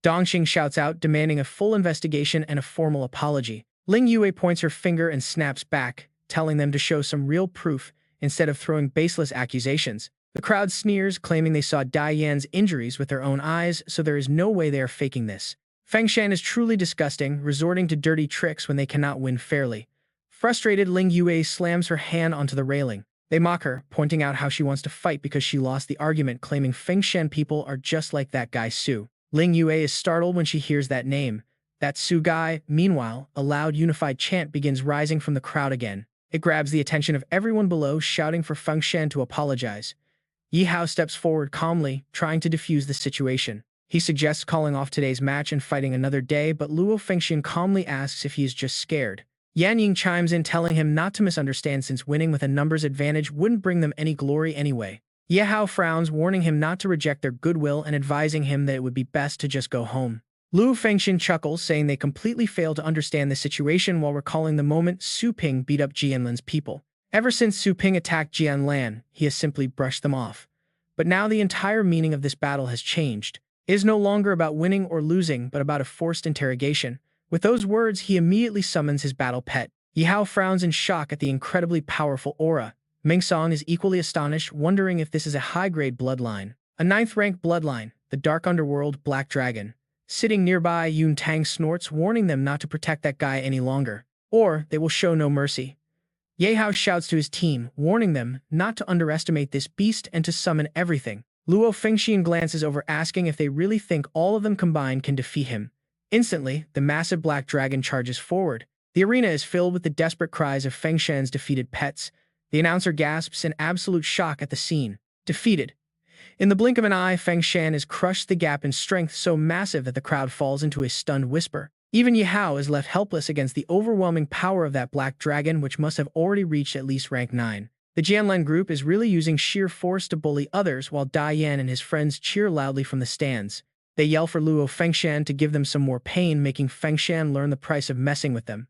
Dongxing shouts out, demanding a full investigation and a formal apology. Ling Yue points her finger and snaps back, telling them to show some real proof instead of throwing baseless accusations. The crowd sneers, claiming they saw Dai Yan's injuries with their own eyes, so there is no way they are faking this. Fengshan is truly disgusting, resorting to dirty tricks when they cannot win fairly. Frustrated, Ling Yue slams her hand onto the railing. They mock her, pointing out how she wants to fight because she lost the argument, claiming Fengshan people are just like that guy Su. Ling Yue is startled when she hears that name. That Su guy. Meanwhile, a loud unified chant begins rising from the crowd again. It grabs the attention of everyone below, shouting for Fengshan to apologize. Yi Hao steps forward calmly, trying to defuse the situation. He suggests calling off today's match and fighting another day, but Luo Fengshan calmly asks if he is just scared. Yan Ying chimes in, telling him not to misunderstand since winning with a numbers advantage wouldn't bring them any glory anyway. Ye Hao frowns, warning him not to reject their goodwill and advising him that it would be best to just go home. Luo Fengshan chuckles, saying they completely fail to understand the situation while recalling the moment Su Ping beat up Jianlan's people. Ever since Su Ping attacked Jianlan, he has simply brushed them off. But now the entire meaning of this battle has changed. It is no longer about winning or losing, but about a forced interrogation. With those words, he immediately summons his battle pet. Yi Hao frowns in shock at the incredibly powerful aura. Mingsong is equally astonished, wondering if this is a high-grade bloodline. A 9th-rank bloodline, the Dark Underworld Black Dragon. Sitting nearby, Yun Tang snorts, warning them not to protect that guy any longer, or they will show no mercy. Ye Hao shouts to his team, warning them not to underestimate this beast and to summon everything. Luo Fengshan glances over, asking if they really think all of them combined can defeat him. Instantly, the massive black dragon charges forward. The arena is filled with the desperate cries of Fengshan's defeated pets. The announcer gasps in absolute shock at the scene. Defeated. In the blink of an eye, Fengshan is crushed, the gap in strength so massive that the crowd falls into a stunned whisper. Even Yihao is left helpless against the overwhelming power of that black dragon, which must have already reached at least rank 9. The Jianlan group is really using sheer force to bully others, while Dai Yan and his friends cheer loudly from the stands. They yell for Luo Fengshan to give them some more pain, making Fengshan learn the price of messing with them.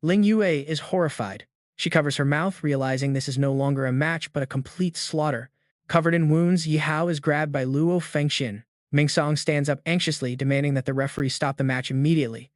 Ling Yue is horrified. She covers her mouth, realizing this is no longer a match but a complete slaughter. Covered in wounds, Yihao is grabbed by Luo Fengshan. Mingsong stands up anxiously, demanding that the referee stop the match immediately.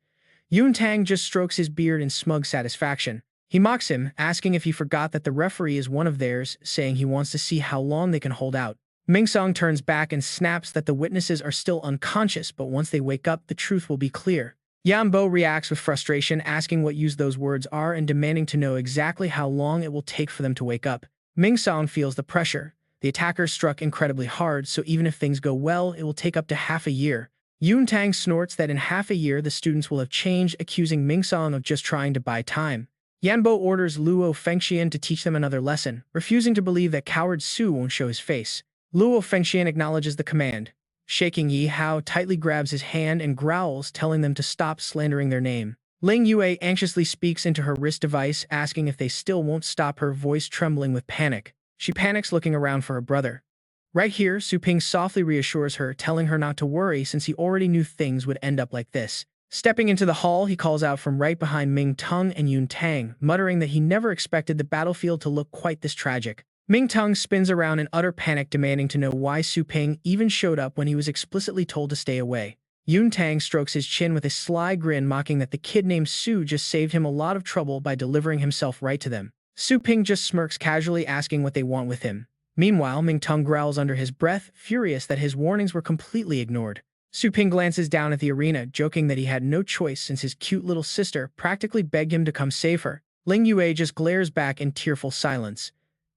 Yun Tang just strokes his beard in smug satisfaction. He mocks him, asking if he forgot that the referee is one of theirs, saying he wants to see how long they can hold out. Mingsong turns back and snaps that the witnesses are still unconscious, but once they wake up, the truth will be clear. Yanbo reacts with frustration, asking what use those words are and demanding to know exactly how long it will take for them to wake up. Mingsong feels the pressure. The attackers struck incredibly hard, so even if things go well, it will take up to half a year. Yun Tang snorts that in half a year the students will have changed, accusing Mingsong of just trying to buy time. Yanbo orders Luo Fengxian to teach them another lesson, refusing to believe that coward Su won't show his face. Luo Fengxian acknowledges the command. Shaking Yi Hao tightly grabs his hand and growls, telling them to stop slandering their name. Ling Yue anxiously speaks into her wrist device, asking if they still won't stop, her voice trembling with panic. She panics, looking around for her brother. Right here, Su Ping softly reassures her, telling her not to worry since he already knew things would end up like this. Stepping into the hall, he calls out from right behind Ming Tong and Yun Tang, muttering that he never expected the battlefield to look quite this tragic. Ming Tong spins around in utter panic, demanding to know why Su Ping even showed up when he was explicitly told to stay away. Yun Tang strokes his chin with a sly grin, mocking that the kid named Su just saved him a lot of trouble by delivering himself right to them. Su Ping just smirks casually, asking what they want with him. Meanwhile, Ming Tong growls under his breath, furious that his warnings were completely ignored. Su Ping glances down at the arena, joking that he had no choice since his cute little sister practically begged him to come save her. Ling Yue just glares back in tearful silence.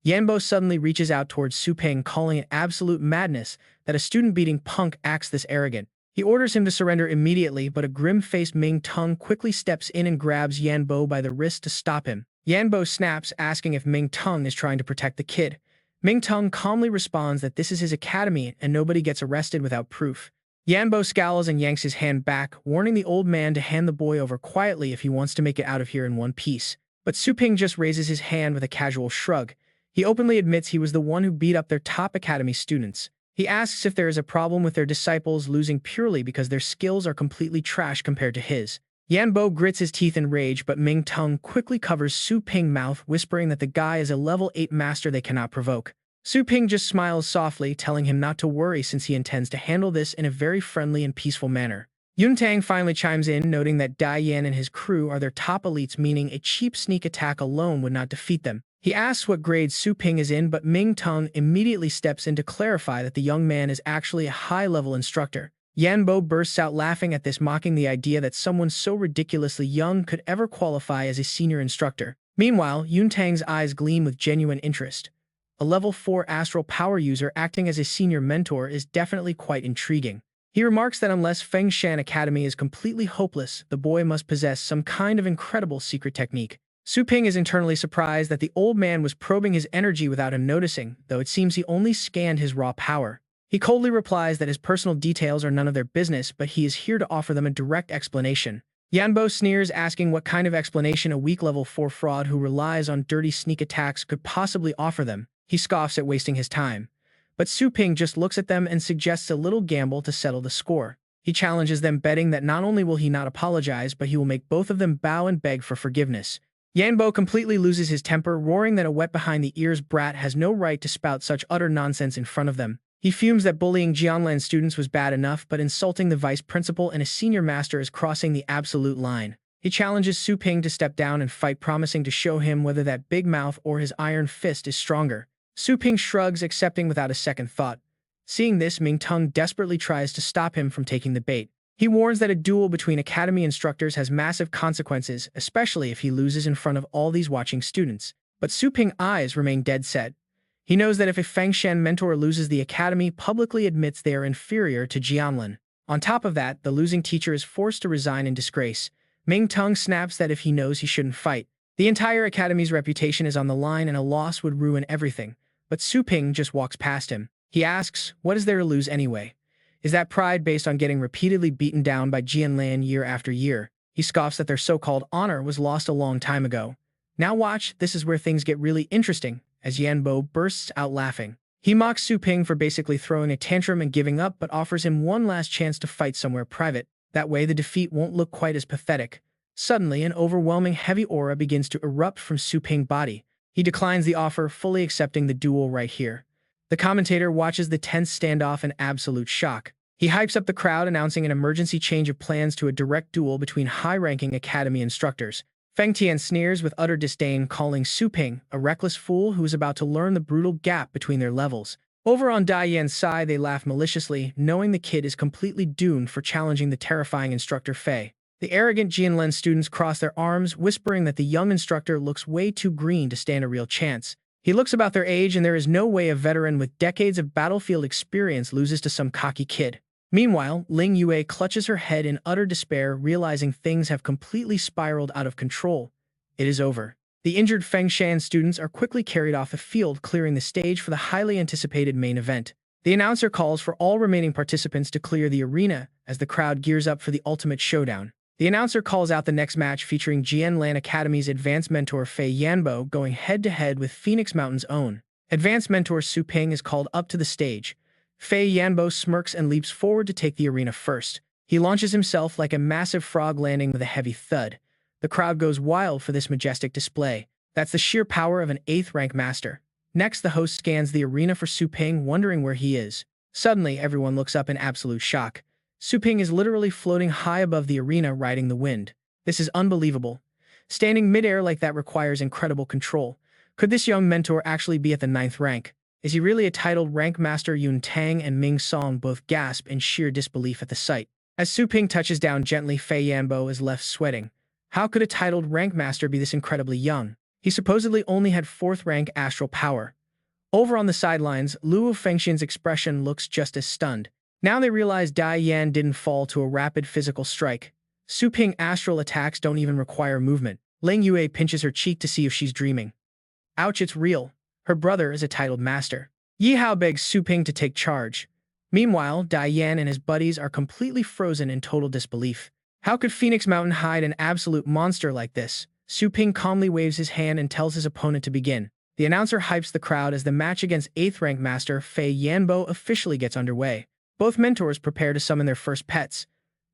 Yanbo suddenly reaches out towards Su Ping, calling it absolute madness that a student-beating punk acts this arrogant. He orders him to surrender immediately, but a grim-faced Ming Tong quickly steps in and grabs Yanbo by the wrist to stop him. Yanbo snaps, asking if Ming Tong is trying to protect the kid. Ming Tong calmly responds that this is his academy and nobody gets arrested without proof. Yanbo scowls and yanks his hand back, warning the old man to hand the boy over quietly if he wants to make it out of here in one piece. But Su Ping just raises his hand with a casual shrug. He openly admits he was the one who beat up their top academy students. He asks if there is a problem with their disciples losing purely because their skills are completely trash compared to his. Yanbo grits his teeth in rage, but Ming Tong quickly covers Su Ping's mouth, whispering that the guy is a level 8 master they cannot provoke. Su Ping just smiles softly, telling him not to worry since he intends to handle this in a very friendly and peaceful manner. Yun Tang finally chimes in, noting that Dai Yan and his crew are their top elites, meaning a cheap sneak attack alone would not defeat them. He asks what grade Su Ping is in, but Ming Tong immediately steps in to clarify that the young man is actually a high-level instructor. Yanbo bursts out laughing at this, mocking the idea that someone so ridiculously young could ever qualify as a senior instructor. Meanwhile, Yun Tang's eyes gleam with genuine interest. A level 4 astral power user acting as a senior mentor is definitely quite intriguing. He remarks that unless Fengshan Academy is completely hopeless, the boy must possess some kind of incredible secret technique. Su Ping is internally surprised that the old man was probing his energy without him noticing, though it seems he only scanned his raw power. He coldly replies that his personal details are none of their business, but he is here to offer them a direct explanation. Yanbo sneers, asking what kind of explanation a weak level 4 fraud who relies on dirty sneak attacks could possibly offer them. He scoffs at wasting his time. But Su Ping just looks at them and suggests a little gamble to settle the score. He challenges them, betting that not only will he not apologize, but he will make both of them bow and beg for forgiveness. Yanbo completely loses his temper, roaring that a wet-behind-the-ears brat has no right to spout such utter nonsense in front of them. He fumes that bullying Jianlan students was bad enough, but insulting the vice principal and a senior master is crossing the absolute line. He challenges Su Ping to step down and fight, promising to show him whether that big mouth or his iron fist is stronger. Su Ping shrugs, accepting without a second thought. Seeing this, Ming Tong desperately tries to stop him from taking the bait. He warns that a duel between academy instructors has massive consequences, especially if he loses in front of all these watching students. But Su Ping's eyes remain dead set. He knows that if a Fengshan mentor loses, the academy publicly admits they are inferior to Jianlan. On top of that, the losing teacher is forced to resign in disgrace. Ming Tong snaps that if he knows, he shouldn't fight. The entire academy's reputation is on the line and a loss would ruin everything. But Su Ping just walks past him. He asks, what is there to lose anyway? Is that pride based on getting repeatedly beaten down by Jianlan year after year? He scoffs that their so-called honor was lost a long time ago. Now watch, this is where things get really interesting, as Yanbo bursts out laughing. He mocks Su Ping for basically throwing a tantrum and giving up, but offers him one last chance to fight somewhere private. That way the defeat won't look quite as pathetic. Suddenly, an overwhelming heavy aura begins to erupt from Su Ping's body. He declines the offer, fully accepting the duel right here. The commentator watches the tense standoff in absolute shock. He hypes up the crowd, announcing an emergency change of plans to a direct duel between high-ranking academy instructors. Feng Tian sneers with utter disdain, calling Su Ping a reckless fool who is about to learn the brutal gap between their levels. Over on Dai Yan's side, they laugh maliciously, knowing the kid is completely doomed for challenging the terrifying instructor Fei. The arrogant Jianlen students cross their arms, whispering that the young instructor looks way too green to stand a real chance. He looks about their age, and there is no way a veteran with decades of battlefield experience loses to some cocky kid. Meanwhile, Ling Yue clutches her head in utter despair, realizing things have completely spiraled out of control. It is over. The injured Feng Shan students are quickly carried off the field, clearing the stage for the highly anticipated main event. The announcer calls for all remaining participants to clear the arena as the crowd gears up for the ultimate showdown. The announcer calls out the next match, featuring Jianlan Academy's advanced mentor Fei Yanbo going head-to-head with Phoenix Mountain's own. Advanced mentor Su Ping is called up to the stage. Fei Yanbo smirks and leaps forward to take the arena first. He launches himself like a massive frog, landing with a heavy thud. The crowd goes wild for this majestic display. That's the sheer power of an 8th rank master. Next, the host scans the arena for Su Ping, wondering where he is. Suddenly, everyone looks up in absolute shock. Su Ping is literally floating high above the arena, riding the wind. This is unbelievable. Standing midair like that requires incredible control. Could this young mentor actually be at the 9th rank? Is he really a titled rank master? Yun Tang and Ming Song both gasp in sheer disbelief at the sight. As Su Ping touches down gently, Fei Yanbo is left sweating. How could a titled rank master be this incredibly young? He supposedly only had 4th rank astral power. Over on the sidelines, Luo Fengxian's expression looks just as stunned. Now they realize Dai Yan didn't fall to a rapid physical strike. Su Ping astral attacks don't even require movement. Ling Yue pinches her cheek to see if she's dreaming. Ouch, it's real. Her brother is a titled master. Yi Hao begs Su Ping to take charge. Meanwhile, Dai Yan and his buddies are completely frozen in total disbelief. How could Phoenix Mountain hide an absolute monster like this? Su Ping calmly waves his hand and tells his opponent to begin. The announcer hypes the crowd as the match against 8th rank master Fei Yanbo officially gets underway. Both mentors prepare to summon their first pets.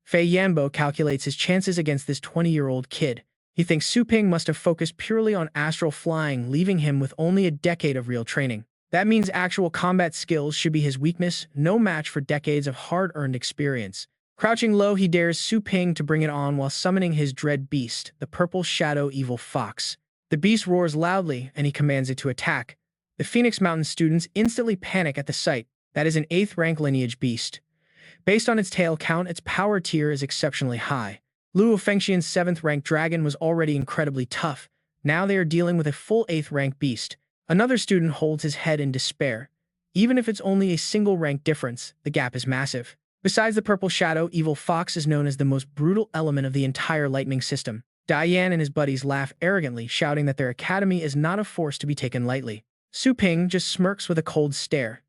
Fei Yanbo calculates his chances against this 20-year-old kid. He thinks Su Ping must have focused purely on astral flying, leaving him with only a decade of real training. That means actual combat skills should be his weakness, no match for decades of hard-earned experience. Crouching low, he dares Su Ping to bring it on while summoning his dread beast, the purple shadow evil fox. The beast roars loudly, and he commands it to attack. The Phoenix Mountain students instantly panic at the sight. That is an 8th rank lineage beast. Based on its tail count, its power tier is exceptionally high. Luo Fengxian's 7th rank dragon was already incredibly tough. Now they are dealing with a full 8th rank beast. Another student holds his head in despair. Even if it's only a single rank difference, the gap is massive. Besides, the purple shadow, evil fox is known as the most brutal element of the entire lightning system. Dai Yan and his buddies laugh arrogantly, shouting that their academy is not a force to be taken lightly. Su Ping just smirks with a cold stare.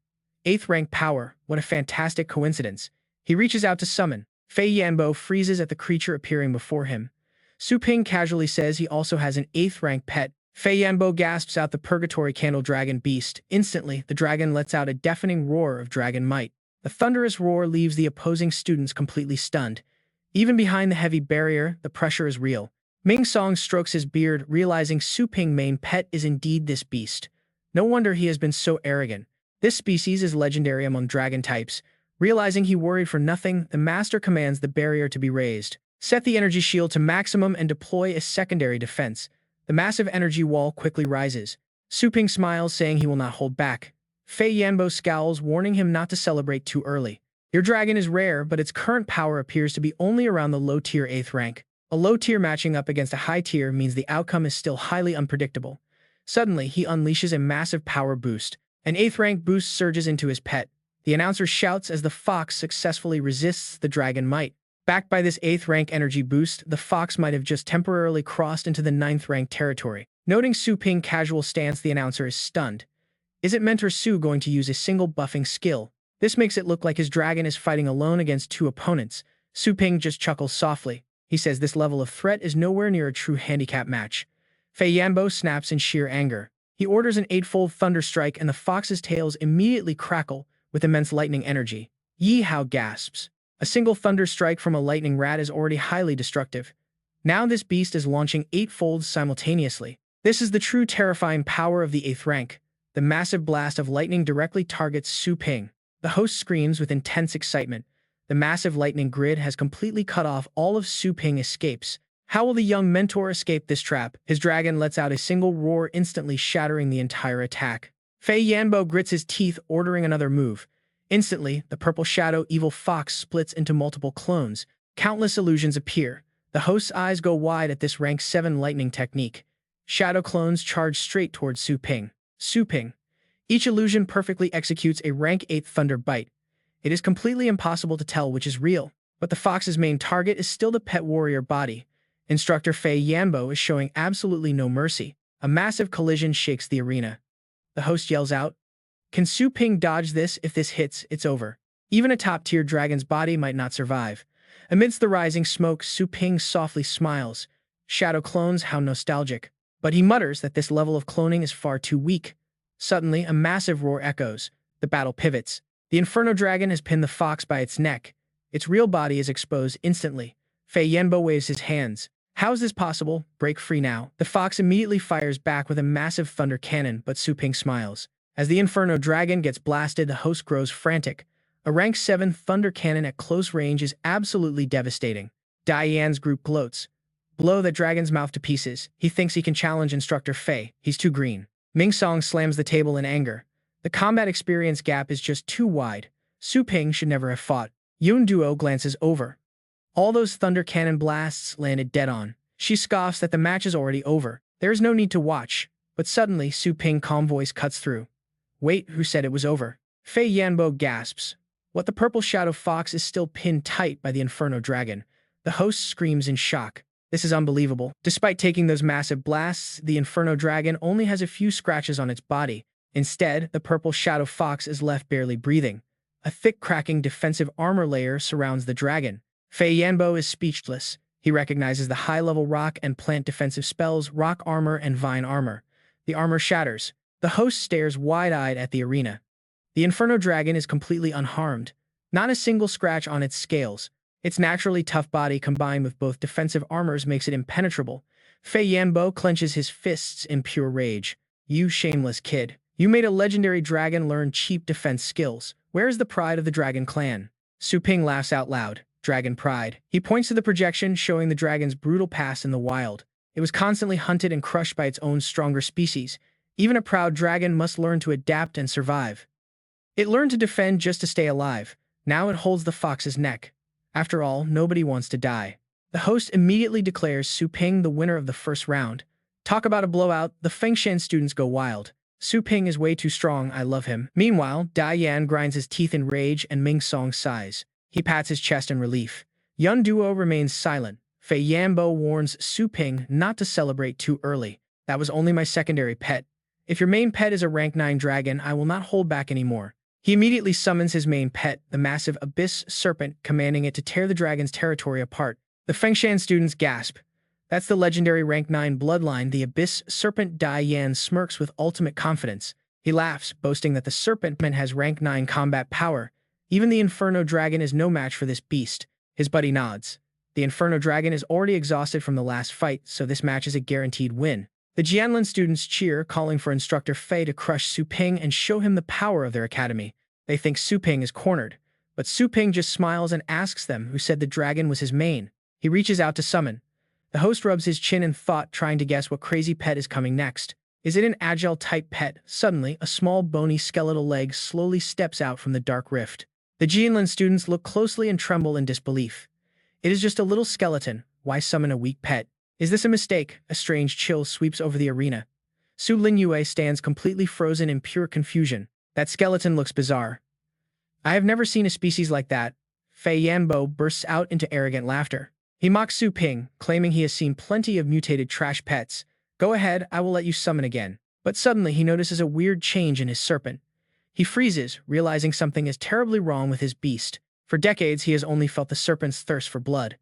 8th rank power, what a fantastic coincidence. He reaches out to summon. Fei Yanbo freezes at the creature appearing before him. Su Ping casually says he also has an 8th rank pet. Fei Yanbo gasps out the Purgatory Candle Dragon beast. Instantly, the dragon lets out a deafening roar of dragon might. The thunderous roar leaves the opposing students completely stunned. Even behind the heavy barrier, the pressure is real. Ming Song strokes his beard, realizing Su Ping's main pet is indeed this beast. No wonder he has been so arrogant. This species is legendary among dragon types. Realizing he worried for nothing, the master commands the barrier to be raised. Set the energy shield to maximum and deploy a secondary defense. The massive energy wall quickly rises. Su Ping smiles, saying he will not hold back. Fei Yanbo scowls, warning him not to celebrate too early. Your dragon is rare, but its current power appears to be only around the low-tier 8th rank. A low tier matching up against a high tier means the outcome is still highly unpredictable. Suddenly, he unleashes a massive power boost. An 8th rank boost surges into his pet. The announcer shouts as the fox successfully resists the dragon might. Backed by this 8th rank energy boost, the fox might have just temporarily crossed into the 9th rank territory. Noting Su Ping's casual stance, the announcer is stunned. Isn't Mentor Su going to use a single buffing skill? This makes it look like his dragon is fighting alone against 2 opponents. Su Ping just chuckles softly. He says this level of threat is nowhere near a true handicap match. Fei Yanbo snaps in sheer anger. He orders an eightfold thunder strike and the fox's tails immediately crackle with immense lightning energy. Yi Hao gasps. A single thunder strike from a lightning rat is already highly destructive. Now this beast is launching eightfolds simultaneously. This is the true terrifying power of the 8th rank. The massive blast of lightning directly targets Su Ping. The host screams with intense excitement. The massive lightning grid has completely cut off all of Su Ping escapes. How will the young mentor escape this trap? His dragon lets out a single roar, instantly shattering the entire attack. Fei Yanbo grits his teeth, ordering another move. Instantly, the purple shadow evil fox splits into multiple clones. Countless illusions appear. The host's eyes go wide at this rank 7 lightning technique. Shadow clones charge straight towards Su Ping. Su Ping. Each illusion perfectly executes a rank 8 thunder bite. It is completely impossible to tell which is real, but the fox's main target is still the pet warrior body. Instructor Fei Yanbo is showing absolutely no mercy. A massive collision shakes the arena. The host yells out, "Can Su Ping dodge this? If this hits, it's over." Even a top-tier dragon's body might not survive. Amidst the rising smoke, Su Ping softly smiles. Shadow clones, how nostalgic. But he mutters that this level of cloning is far too weak. Suddenly, a massive roar echoes. The battle pivots. The Inferno Dragon has pinned the fox by its neck. Its real body is exposed instantly. Fei Yanbo waves his hands. How is this possible? Break free now. The fox immediately fires back with a massive thunder cannon, but Su Ping smiles. As the Inferno Dragon gets blasted, the host grows frantic. A rank 7 thunder cannon at close range is absolutely devastating. Diane's group gloats. Blow the dragon's mouth to pieces. He thinks he can challenge Instructor Fei. He's too green. Ming Song slams the table in anger. The combat experience gap is just too wide. Su Ping should never have fought. Yun Duo glances over. All those thunder cannon blasts landed dead on. She scoffs that the match is already over. There is no need to watch. But suddenly, Su Ping's calm voice cuts through. Wait, who said it was over? Fei Yanbo gasps. What, the purple shadow fox is still pinned tight by the Inferno Dragon. The host screams in shock. This is unbelievable. Despite taking those massive blasts, the Inferno Dragon only has a few scratches on its body. Instead, the purple shadow fox is left barely breathing. A thick, cracking defensive armor layer surrounds the dragon. Fei Yanbo is speechless. He recognizes the high-level rock and plant defensive spells, rock armor and vine armor. The armor shatters. The host stares wide-eyed at the arena. The Inferno Dragon is completely unharmed. Not a single scratch on its scales. Its naturally tough body combined with both defensive armors makes it impenetrable. Fei Yanbo clenches his fists in pure rage. You shameless kid. You made a legendary dragon learn cheap defense skills. Where is the pride of the dragon clan? Su Ping laughs out loud. Dragon pride. He points to the projection showing the dragon's brutal past in the wild. It was constantly hunted and crushed by its own stronger species. Even a proud dragon must learn to adapt and survive. It learned to defend just to stay alive. Now it holds the fox's neck. After all, nobody wants to die. The host immediately declares Su Ping the winner of the first round. Talk about a blowout, the Fengshan students go wild. Su Ping is way too strong, I love him. Meanwhile, Diane grinds his teeth in rage and Ming Song sighs. He pats his chest in relief. Yun Duo remains silent. Fei Yanbo warns Su Ping not to celebrate too early. That was only my secondary pet. If your main pet is a rank 9 dragon, I will not hold back anymore. He immediately summons his main pet, the massive Abyss Serpent, commanding it to tear the dragon's territory apart. The Fengshan students gasp. That's the legendary rank 9 bloodline, the Abyss Serpent. Diane smirks with ultimate confidence. He laughs, boasting that the Serpent has rank 9 combat power. Even the Inferno Dragon is no match for this beast. His buddy nods. The Inferno Dragon is already exhausted from the last fight, so this match is a guaranteed win. The Jianlin students cheer, calling for Instructor Fei to crush Su Ping and show him the power of their academy. They think Su Ping is cornered, but Su Ping just smiles and asks them who said the dragon was his main. He reaches out to summon. The host rubs his chin in thought, trying to guess what crazy pet is coming next. Is it an agile-type pet? Suddenly, a small bony skeletal leg slowly steps out from the dark rift. The Jianlin students look closely and tremble in disbelief. It is just a little skeleton. Why summon a weak pet? Is this a mistake? A strange chill sweeps over the arena. Su Linyue stands completely frozen in pure confusion. That skeleton looks bizarre. I have never seen a species like that. Fei Yanbo bursts out into arrogant laughter. He mocks Su Ping, claiming he has seen plenty of mutated trash pets. Go ahead, I will let you summon again. But suddenly he notices a weird change in his serpent. He freezes, realizing something is terribly wrong with his beast. For decades he has only felt the serpent's thirst for blood.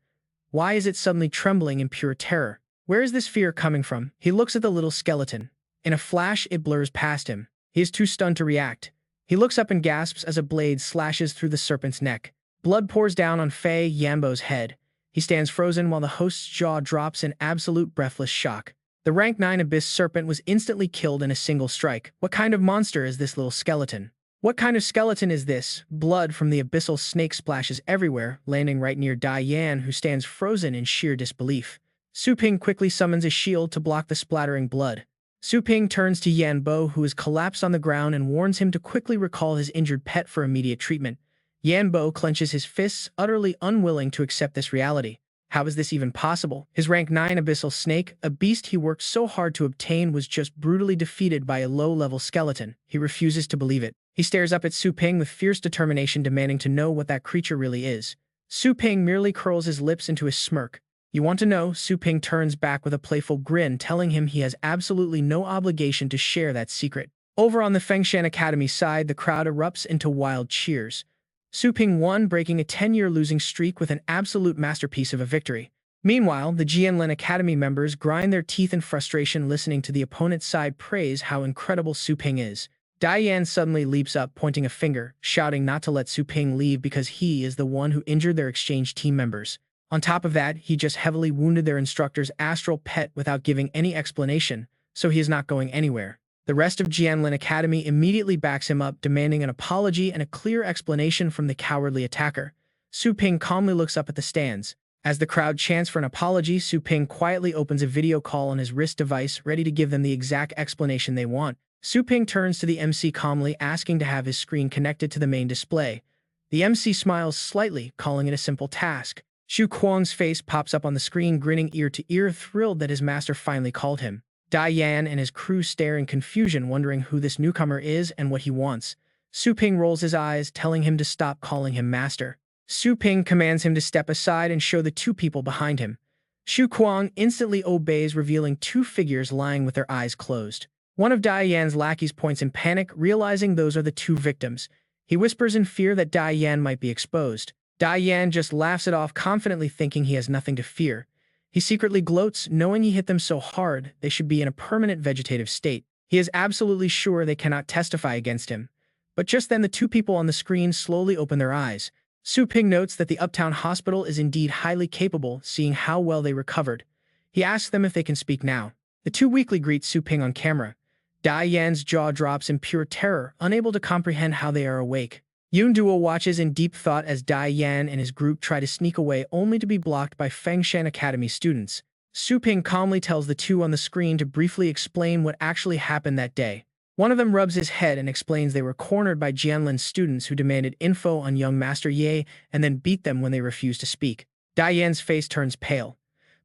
Why is it suddenly trembling in pure terror? Where is this fear coming from? He looks at the little skeleton. In a flash, it blurs past him. He is too stunned to react. He looks up and gasps as a blade slashes through the serpent's neck. Blood pours down on Fei Yanbo's head. He stands frozen while the host's jaw drops in absolute breathless shock. The rank 9 abyss serpent was instantly killed in a single strike. What kind of monster is this little skeleton? What kind of skeleton is this? Blood from the abyssal snake splashes everywhere, landing right near Diane, who stands frozen in sheer disbelief. Su Ping quickly summons a shield to block the splattering blood. Su Ping turns to Yan Bo, who is collapsed on the ground, and warns him to quickly recall his injured pet for immediate treatment. Yan Bo clenches his fists, utterly unwilling to accept this reality. How is this even possible? His rank 9 abyssal snake, a beast he worked so hard to obtain, was just brutally defeated by a low-level skeleton. He refuses to believe it. He stares up at Su Ping with fierce determination, demanding to know what that creature really is. Su Ping merely curls his lips into a smirk. You want to know? Su Ping turns back with a playful grin, telling him he has absolutely no obligation to share that secret. Over on the Fengshan Academy side, the crowd erupts into wild cheers. Su Ping won, breaking a 10-year losing streak with an absolute masterpiece of a victory. Meanwhile, the Jianlin Academy members grind their teeth in frustration, listening to the opponent's side praise how incredible Su Ping is. Diane suddenly leaps up, pointing a finger, shouting not to let Su Ping leave because he is the one who injured their exchange team members. On top of that, he just heavily wounded their instructor's astral pet without giving any explanation, so he is not going anywhere. The rest of Jianlin Academy immediately backs him up, demanding an apology and a clear explanation from the cowardly attacker. Su Ping calmly looks up at the stands. As the crowd chants for an apology, Su Ping quietly opens a video call on his wrist device, ready to give them the exact explanation they want. Su Ping turns to the MC calmly, asking to have his screen connected to the main display. The MC smiles slightly, calling it a simple task. Xu Kuang's face pops up on the screen, grinning ear to ear, thrilled that his master finally called him. Diane and his crew stare in confusion, wondering who this newcomer is and what he wants. Su Ping rolls his eyes, telling him to stop calling him master. Su Ping commands him to step aside and show the two people behind him. Xu Kuang instantly obeys, revealing two figures lying with their eyes closed. One of Diane's lackeys points in panic, realizing those are the two victims. He whispers in fear that Diane might be exposed. Diane just laughs it off, confidently thinking he has nothing to fear. He secretly gloats, knowing he hit them so hard they should be in a permanent vegetative state. He is absolutely sure they cannot testify against him. But just then the two people on the screen slowly open their eyes. Su Ping notes that the Uptown Hospital is indeed highly capable, seeing how well they recovered. He asks them if they can speak now. The two weakly greet Su Ping on camera. Diane's jaw drops in pure terror, unable to comprehend how they are awake. Yun Duo watches in deep thought as Diane and his group try to sneak away, only to be blocked by Fengshan Academy students. Su Ping calmly tells the two on the screen to briefly explain what actually happened that day. One of them rubs his head and explains they were cornered by Jianlin students who demanded info on young Master Ye and then beat them when they refused to speak. Diane's face turns pale.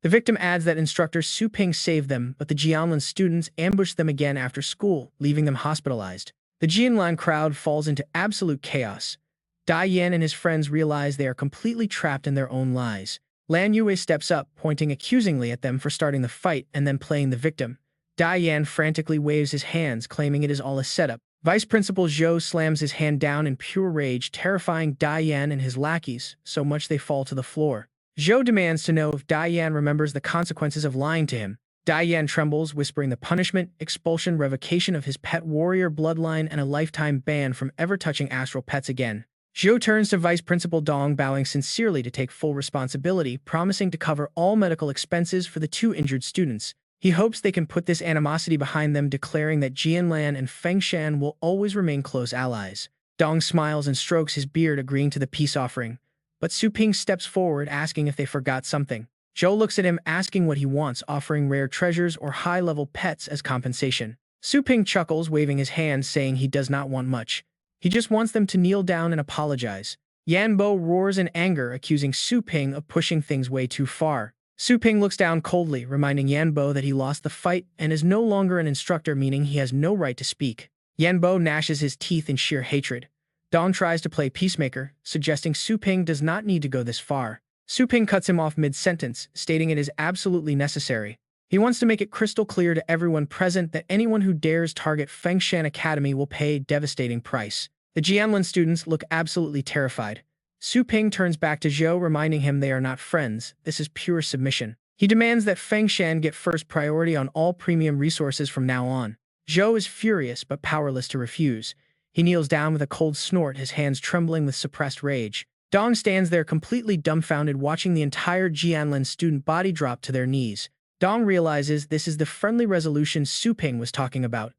The victim adds that instructor Su Ping saved them, but the Jianlin students ambushed them again after school, leaving them hospitalized. The Jianlin crowd falls into absolute chaos. Diane and his friends realize they are completely trapped in their own lies. Lan Yue steps up, pointing accusingly at them for starting the fight and then playing the victim. Diane frantically waves his hands, claiming it is all a setup. Vice Principal Zhou slams his hand down in pure rage, terrifying Diane and his lackeys, so much they fall to the floor. Zhou demands to know if Diane remembers the consequences of lying to him. Diane trembles, whispering the punishment, expulsion, revocation of his pet warrior bloodline, and a lifetime ban from ever touching astral pets again. Zhou turns to Vice Principal Dong, bowing sincerely to take full responsibility, promising to cover all medical expenses for the two injured students. He hopes they can put this animosity behind them, declaring that Jianlan and Fengshan will always remain close allies. Dong smiles and strokes his beard, agreeing to the peace offering. But Su Ping steps forward, asking if they forgot something. Zhou looks at him, asking what he wants, offering rare treasures or high-level pets as compensation. Su Ping chuckles, waving his hands, saying he does not want much. He just wants them to kneel down and apologize. Yan Bo roars in anger, accusing Su Ping of pushing things way too far. Su Ping looks down coldly, reminding Yan Bo that he lost the fight and is no longer an instructor, meaning he has no right to speak. Yan Bo gnashes his teeth in sheer hatred. Dong tries to play peacemaker, suggesting Su Ping does not need to go this far. Su Ping cuts him off mid-sentence, stating it is absolutely necessary. He wants to make it crystal clear to everyone present that anyone who dares target Fengshan Academy will pay a devastating price. The Jianlin students look absolutely terrified. Su Ping turns back to Zhou, reminding him they are not friends. This is pure submission. He demands that Feng Shan get first priority on all premium resources from now on. Zhou is furious but powerless to refuse. He kneels down with a cold snort, his hands trembling with suppressed rage. Dong stands there completely dumbfounded, watching the entire Jianlin student body drop to their knees. Dong realizes this is the friendly resolution Su Ping was talking about.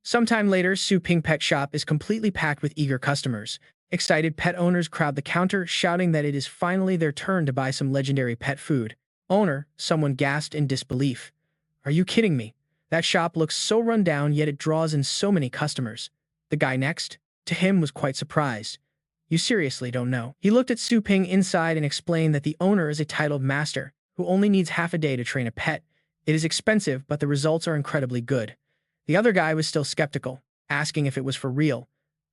Sometime later, Su Ping Pet Shop is completely packed with eager customers. Excited pet owners crowd the counter, shouting that it is finally their turn to buy some legendary pet food. Owner, someone gasped in disbelief. Are you kidding me? That shop looks so run down, yet it draws in so many customers. The guy next to him was quite surprised. You seriously don't know? He looked at Su Ping inside and explained that the owner is a titled master who only needs half a day to train a pet. It is expensive, but the results are incredibly good. The other guy was still skeptical, asking if it was for real.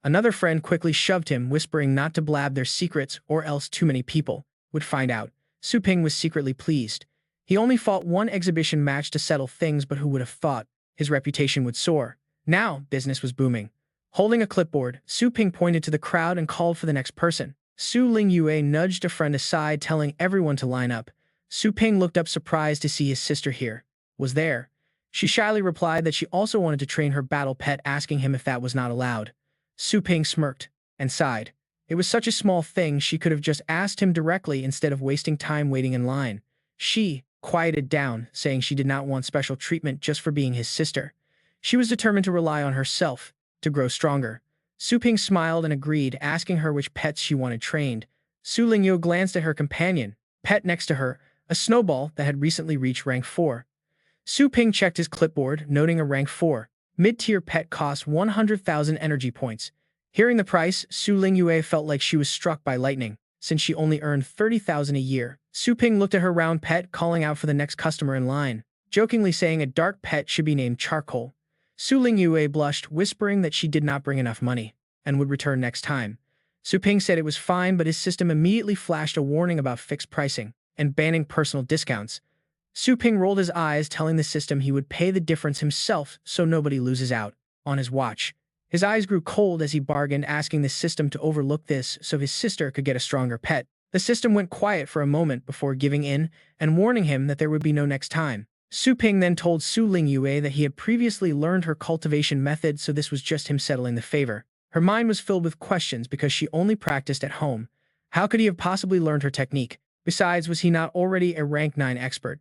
Another friend quickly shoved him, whispering not to blab their secrets or else too many people would find out. Su Ping was secretly pleased. He only fought one exhibition match to settle things, but who would have thought his reputation would soar? Now, business was booming. Holding a clipboard, Su Ping pointed to the crowd and called for the next person. Su Ling Yue nudged a friend aside, telling everyone to line up. Su Ping looked up surprised to see his sister here. Was there? She shyly replied that she also wanted to train her battle pet, asking him if that was not allowed. Su Ping smirked and sighed. It was such a small thing, she could have just asked him directly instead of wasting time waiting in line. She quieted down, saying she did not want special treatment just for being his sister. She was determined to rely on herself to grow stronger. Su Ping smiled and agreed, asking her which pets she wanted trained. Su Lingyo glanced at her companion, pet next to her, a snowball that had recently reached rank 4. Su Ping checked his clipboard, noting a rank 4 mid-tier pet costs 100,000 energy points. Hearing the price, Su Lingyue felt like she was struck by lightning, since she only earned 30,000 a year. Su Ping looked at her round pet, calling out for the next customer in line, jokingly saying a dark pet should be named Charcoal. Su Lingyue blushed, whispering that she did not bring enough money and would return next time. Su Ping said it was fine, but his system immediately flashed a warning about fixed pricing and banning personal discounts. Su Ping rolled his eyes, telling the system he would pay the difference himself so nobody loses out on his watch. His eyes grew cold as he bargained, asking the system to overlook this so his sister could get a stronger pet. The system went quiet for a moment before giving in and warning him that there would be no next time. Su Ping then told Su Lingyue that he had previously learned her cultivation method, so this was just him settling the favor. Her mind was filled with questions because she only practiced at home. How could he have possibly learned her technique? Besides, was he not already a rank 9 expert?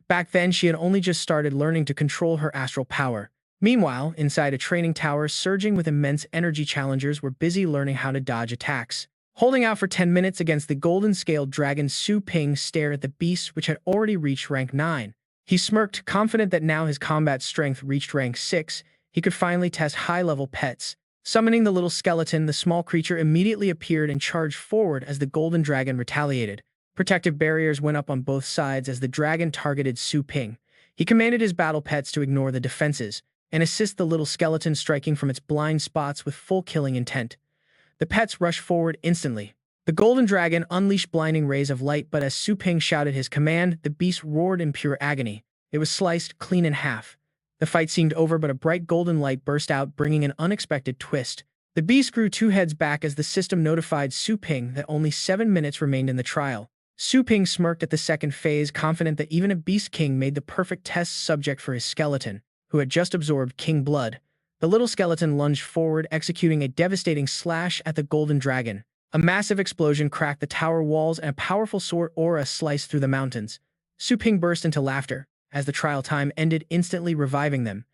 Back then, she had only just started learning to control her astral power. Meanwhile, inside a training tower surging with immense energy, challengers were busy learning how to dodge attacks. Holding out for 10 minutes against the golden-scaled dragon, Su Ping stared at the beast, which had already reached rank 9. He smirked, confident that now his combat strength reached rank 6, he could finally test high-level pets. Summoning the little skeleton, the small creature immediately appeared and charged forward as the golden dragon retaliated. Protective barriers went up on both sides as the dragon targeted Su Ping. He commanded his battle pets to ignore the defenses and assist the little skeleton, striking from its blind spots with full killing intent. The pets rushed forward instantly. The golden dragon unleashed blinding rays of light, but as Su Ping shouted his command, the beast roared in pure agony. It was sliced clean in half. The fight seemed over, but a bright golden light burst out, bringing an unexpected twist. The beast grew 2 heads back as the system notified Su Ping that only 7 minutes remained in the trial. Su Ping smirked at the second phase, confident that even a Beast King made the perfect test subject for his skeleton, who had just absorbed king blood. The little skeleton lunged forward, executing a devastating slash at the golden dragon. A massive explosion cracked the tower walls and a powerful sword aura sliced through the mountains. Su Ping burst into laughter as the trial time ended, instantly reviving them.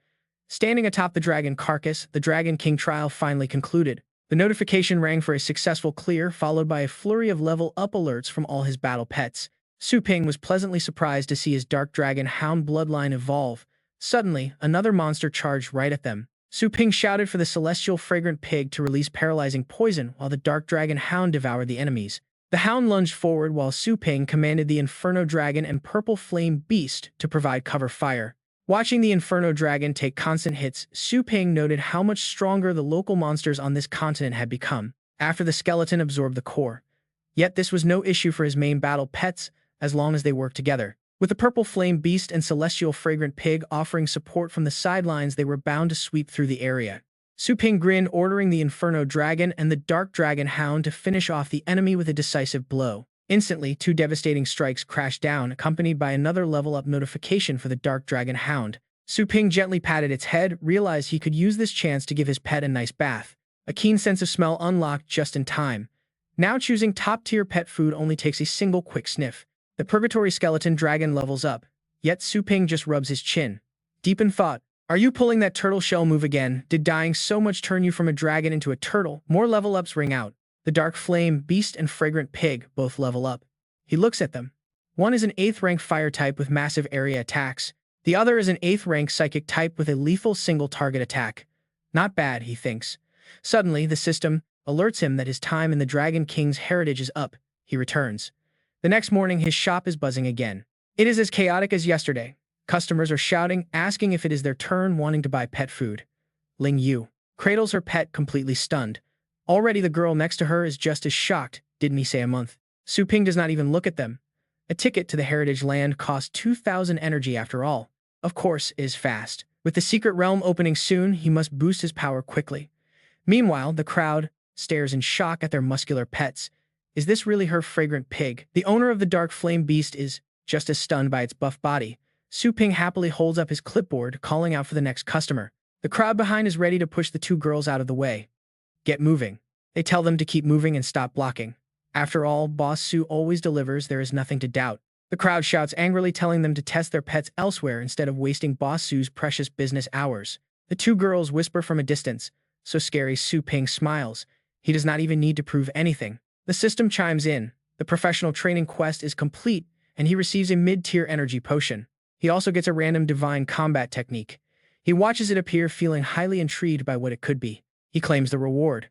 Standing atop the dragon carcass, the Dragon King trial finally concluded. The notification rang for a successful clear, followed by a flurry of level-up alerts from all his battle pets. Su Ping was pleasantly surprised to see his dark dragon hound bloodline evolve. Suddenly, another monster charged right at them. Su Ping shouted for the celestial fragrant pig to release paralyzing poison while the dark dragon hound devoured the enemies. The hound lunged forward while Su Ping commanded the inferno dragon and purple flame beast to provide cover fire. Watching the Inferno Dragon take constant hits, Su Ping noted how much stronger the local monsters on this continent had become after the skeleton absorbed the core. Yet this was no issue for his main battle pets, as long as they worked together. With the Purple Flame Beast and Celestial Fragrant Pig offering support from the sidelines, they were bound to sweep through the area. Su Ping grinned, ordering the Inferno Dragon and the Dark Dragon Hound to finish off the enemy with a decisive blow. Instantly, two devastating strikes crashed down, accompanied by another level-up notification for the Dark Dragon Hound. Su Ping gently patted its head, realized he could use this chance to give his pet a nice bath. A keen sense of smell unlocked just in time. Now choosing top-tier pet food only takes a single quick sniff. The Purgatory Skeleton Dragon levels up, yet Su Ping just rubs his chin. Deep in thought, "Are you pulling that turtle shell move again? Did dying so much turn you from a dragon into a turtle?" More level-ups ring out. The Dark Flame Beast and Fragrant Pig both level up. He looks at them. One is an 8th rank fire type with massive area attacks. The other is an 8th rank psychic type with a lethal single target attack. Not bad, he thinks. Suddenly, the system alerts him that his time in the Dragon King's heritage is up. He returns. The next morning, his shop is buzzing again. It is as chaotic as yesterday. Customers are shouting, asking if it is their turn, wanting to buy pet food. Ling Yu cradles her pet, completely stunned. Already the girl next to her is just as shocked. Didn't he say a month? Su Ping does not even look at them. A ticket to the Heritage Land costs 2,000 energy after all. Of course, it is fast. With the secret realm opening soon, he must boost his power quickly. Meanwhile, the crowd stares in shock at their muscular pets. Is this really her fragrant pig? The owner of the Dark Flame Beast is just as stunned by its buff body. Su Ping happily holds up his clipboard, calling out for the next customer. The crowd behind is ready to push the two girls out of the way. Get moving. They tell them to keep moving and stop blocking. After all, Boss Su always delivers, there is nothing to doubt. The crowd shouts angrily, telling them to test their pets elsewhere instead of wasting Boss Su's precious business hours. The two girls whisper from a distance. So scary, Su Ping smiles. He does not even need to prove anything. The system chimes in. The professional training quest is complete, and he receives a mid-tier energy potion. He also gets a random divine combat technique. He watches it appear, feeling highly intrigued by what it could be. He claims the reward.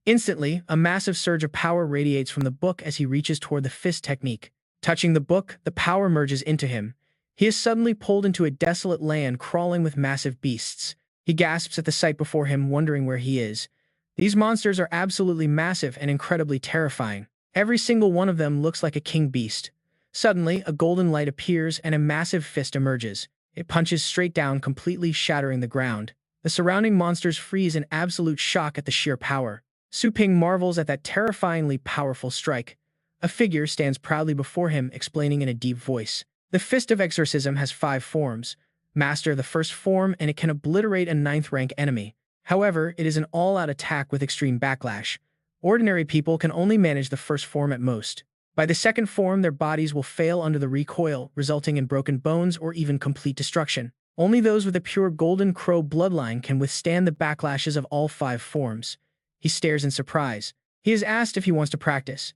Instantly, a massive surge of power radiates from the book as he reaches toward the fist technique. Touching the book, the power merges into him. He is suddenly pulled into a desolate land crawling with massive beasts. He gasps at the sight before him, wondering where he is. These monsters are absolutely massive and incredibly terrifying. Every single one of them looks like a king beast. Suddenly, a golden light appears and a massive fist emerges. It punches straight down, completely shattering the ground. The surrounding monsters freeze in absolute shock at the sheer power. Su Ping marvels at that terrifyingly powerful strike. A figure stands proudly before him, explaining in a deep voice. The Fist of Exorcism has 5 forms. Master the first form, and it can obliterate a 9th rank enemy. However, it is an all-out attack with extreme backlash. Ordinary people can only manage the first form at most. By the second form, their bodies will fail under the recoil, resulting in broken bones or even complete destruction. Only those with a pure Golden Crow bloodline can withstand the backlashes of all 5 forms. He stares in surprise. He is asked if he wants to practice.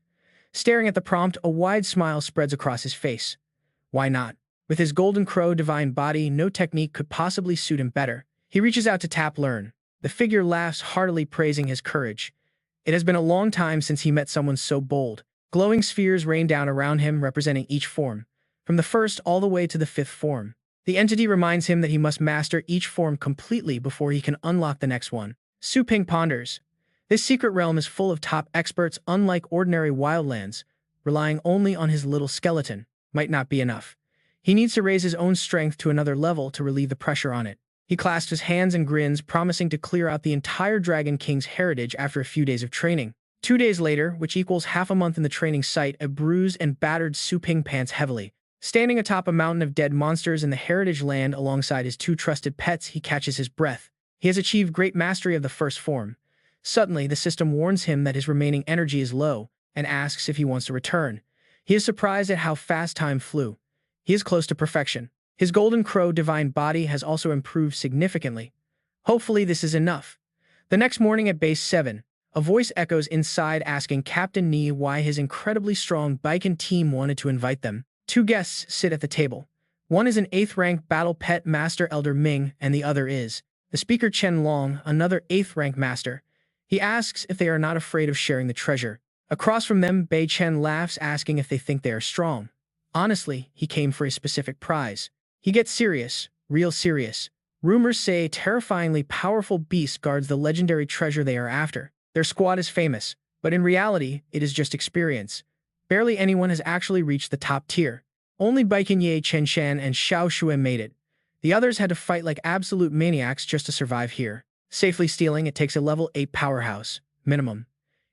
Staring at the prompt, a wide smile spreads across his face. Why not? With his Golden Crow divine body, no technique could possibly suit him better. He reaches out to tap learn. The figure laughs heartily, praising his courage. It has been a long time since he met someone so bold. Glowing spheres rain down around him, representing each form, from the first all the way to the 5th form. The entity reminds him that he must master each form completely before he can unlock the next one. Su Ping ponders. This secret realm is full of top experts. Unlike ordinary wildlands, relying only on his little skeleton might not be enough. He needs to raise his own strength to another level to relieve the pressure on it. He clasps his hands and grins, promising to clear out the entire Dragon King's heritage after a few days of training. 2 days later, which equals half a month in the training site, a bruised and battered Su Ping pants heavily. Standing atop a mountain of dead monsters in the heritage land alongside his 2 trusted pets, he catches his breath. He has achieved great mastery of the first form. Suddenly, the system warns him that his remaining energy is low and asks if he wants to return. He is surprised at how fast time flew. He is close to perfection. His Golden Crow divine body has also improved significantly. Hopefully this is enough. The next morning at Base 7, a voice echoes inside, asking Captain Ni why his incredibly strong Baiken team wanted to invite them. 2 guests sit at the table. One is an 8th rank battle pet master, Elder Ming, and the other is the speaker Chen Long, another 8th rank master. He asks if they are not afraid of sharing the treasure. Across from them, Bei Chen laughs, asking if they think they are strong. Honestly, he came for a specific prize. He gets serious, real serious. Rumors say a terrifyingly powerful beast guards the legendary treasure they are after. Their squad is famous, but in reality, it is just experience. Barely anyone has actually reached the top tier. Only Baikenye, Chen Shan, and Xiao Shuai made it. The others had to fight like absolute maniacs just to survive here. Safely stealing, it takes a level 8 powerhouse, minimum.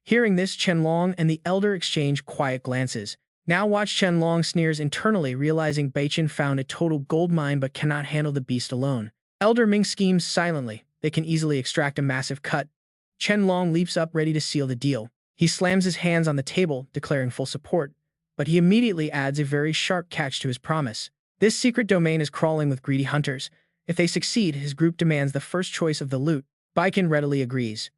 Hearing this, Qianlong and the elder exchange quiet glances. Now watch Qianlong sneers internally, realizing Baichen found a total gold mine but cannot handle the beast alone. Elder Ming schemes silently. They can easily extract a massive cut. Qianlong leaps up ready to seal the deal. He slams his hands on the table, declaring full support, but he immediately adds a very sharp catch to his promise. This secret domain is crawling with greedy hunters. If they succeed, his group demands the first choice of the loot. Baiken readily agrees.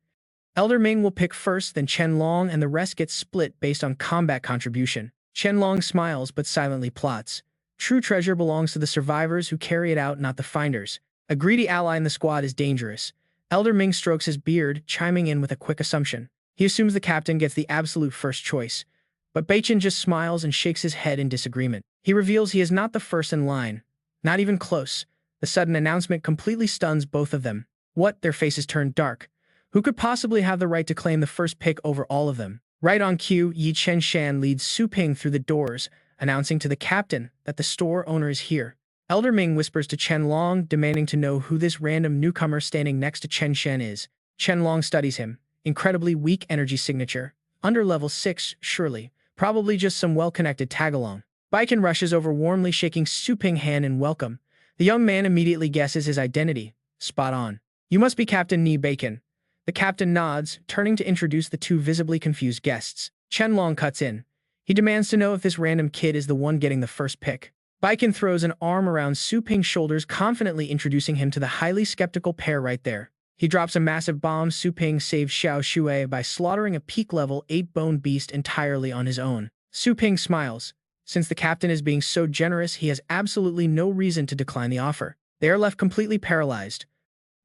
Elder Ming will pick first, then Qianlong, and the rest gets split based on combat contribution. Qianlong smiles but silently plots. True treasure belongs to the survivors who carry it out, not the finders. A greedy ally in the squad is dangerous. Elder Ming strokes his beard, chiming in with a quick assumption. He assumes the captain gets the absolute first choice. But Baichen just smiles and shakes his head in disagreement. He reveals he is not the first in line. Not even close. The sudden announcement completely stuns both of them. What? Their faces turn dark. Who could possibly have the right to claim the first pick over all of them? Right on cue, Yi Chen-shan leads Su Ping through the doors, announcing to the captain that the store owner is here. Elder Ming whispers to Qianlong, demanding to know who this random newcomer standing next to Chen Shen is. Qianlong studies him. Incredibly weak energy signature. Under level 6, surely. Probably just some well-connected tag-along. Baiken rushes over, warmly shaking Su Ping's hand in welcome. The young man immediately guesses his identity. Spot on. You must be Captain Ni Bacon. The captain nods, turning to introduce the two visibly confused guests. Qianlong cuts in. He demands to know if this random kid is the one getting the first pick. Baiken throws an arm around Su Ping's shoulders, confidently introducing him to the highly skeptical pair right there. He drops a massive bomb. Su Ping saves Xiao Shui by slaughtering a peak level 8 bone beast entirely on his own. Su Ping smiles. Since the captain is being so generous, he has absolutely no reason to decline the offer. They are left completely paralyzed.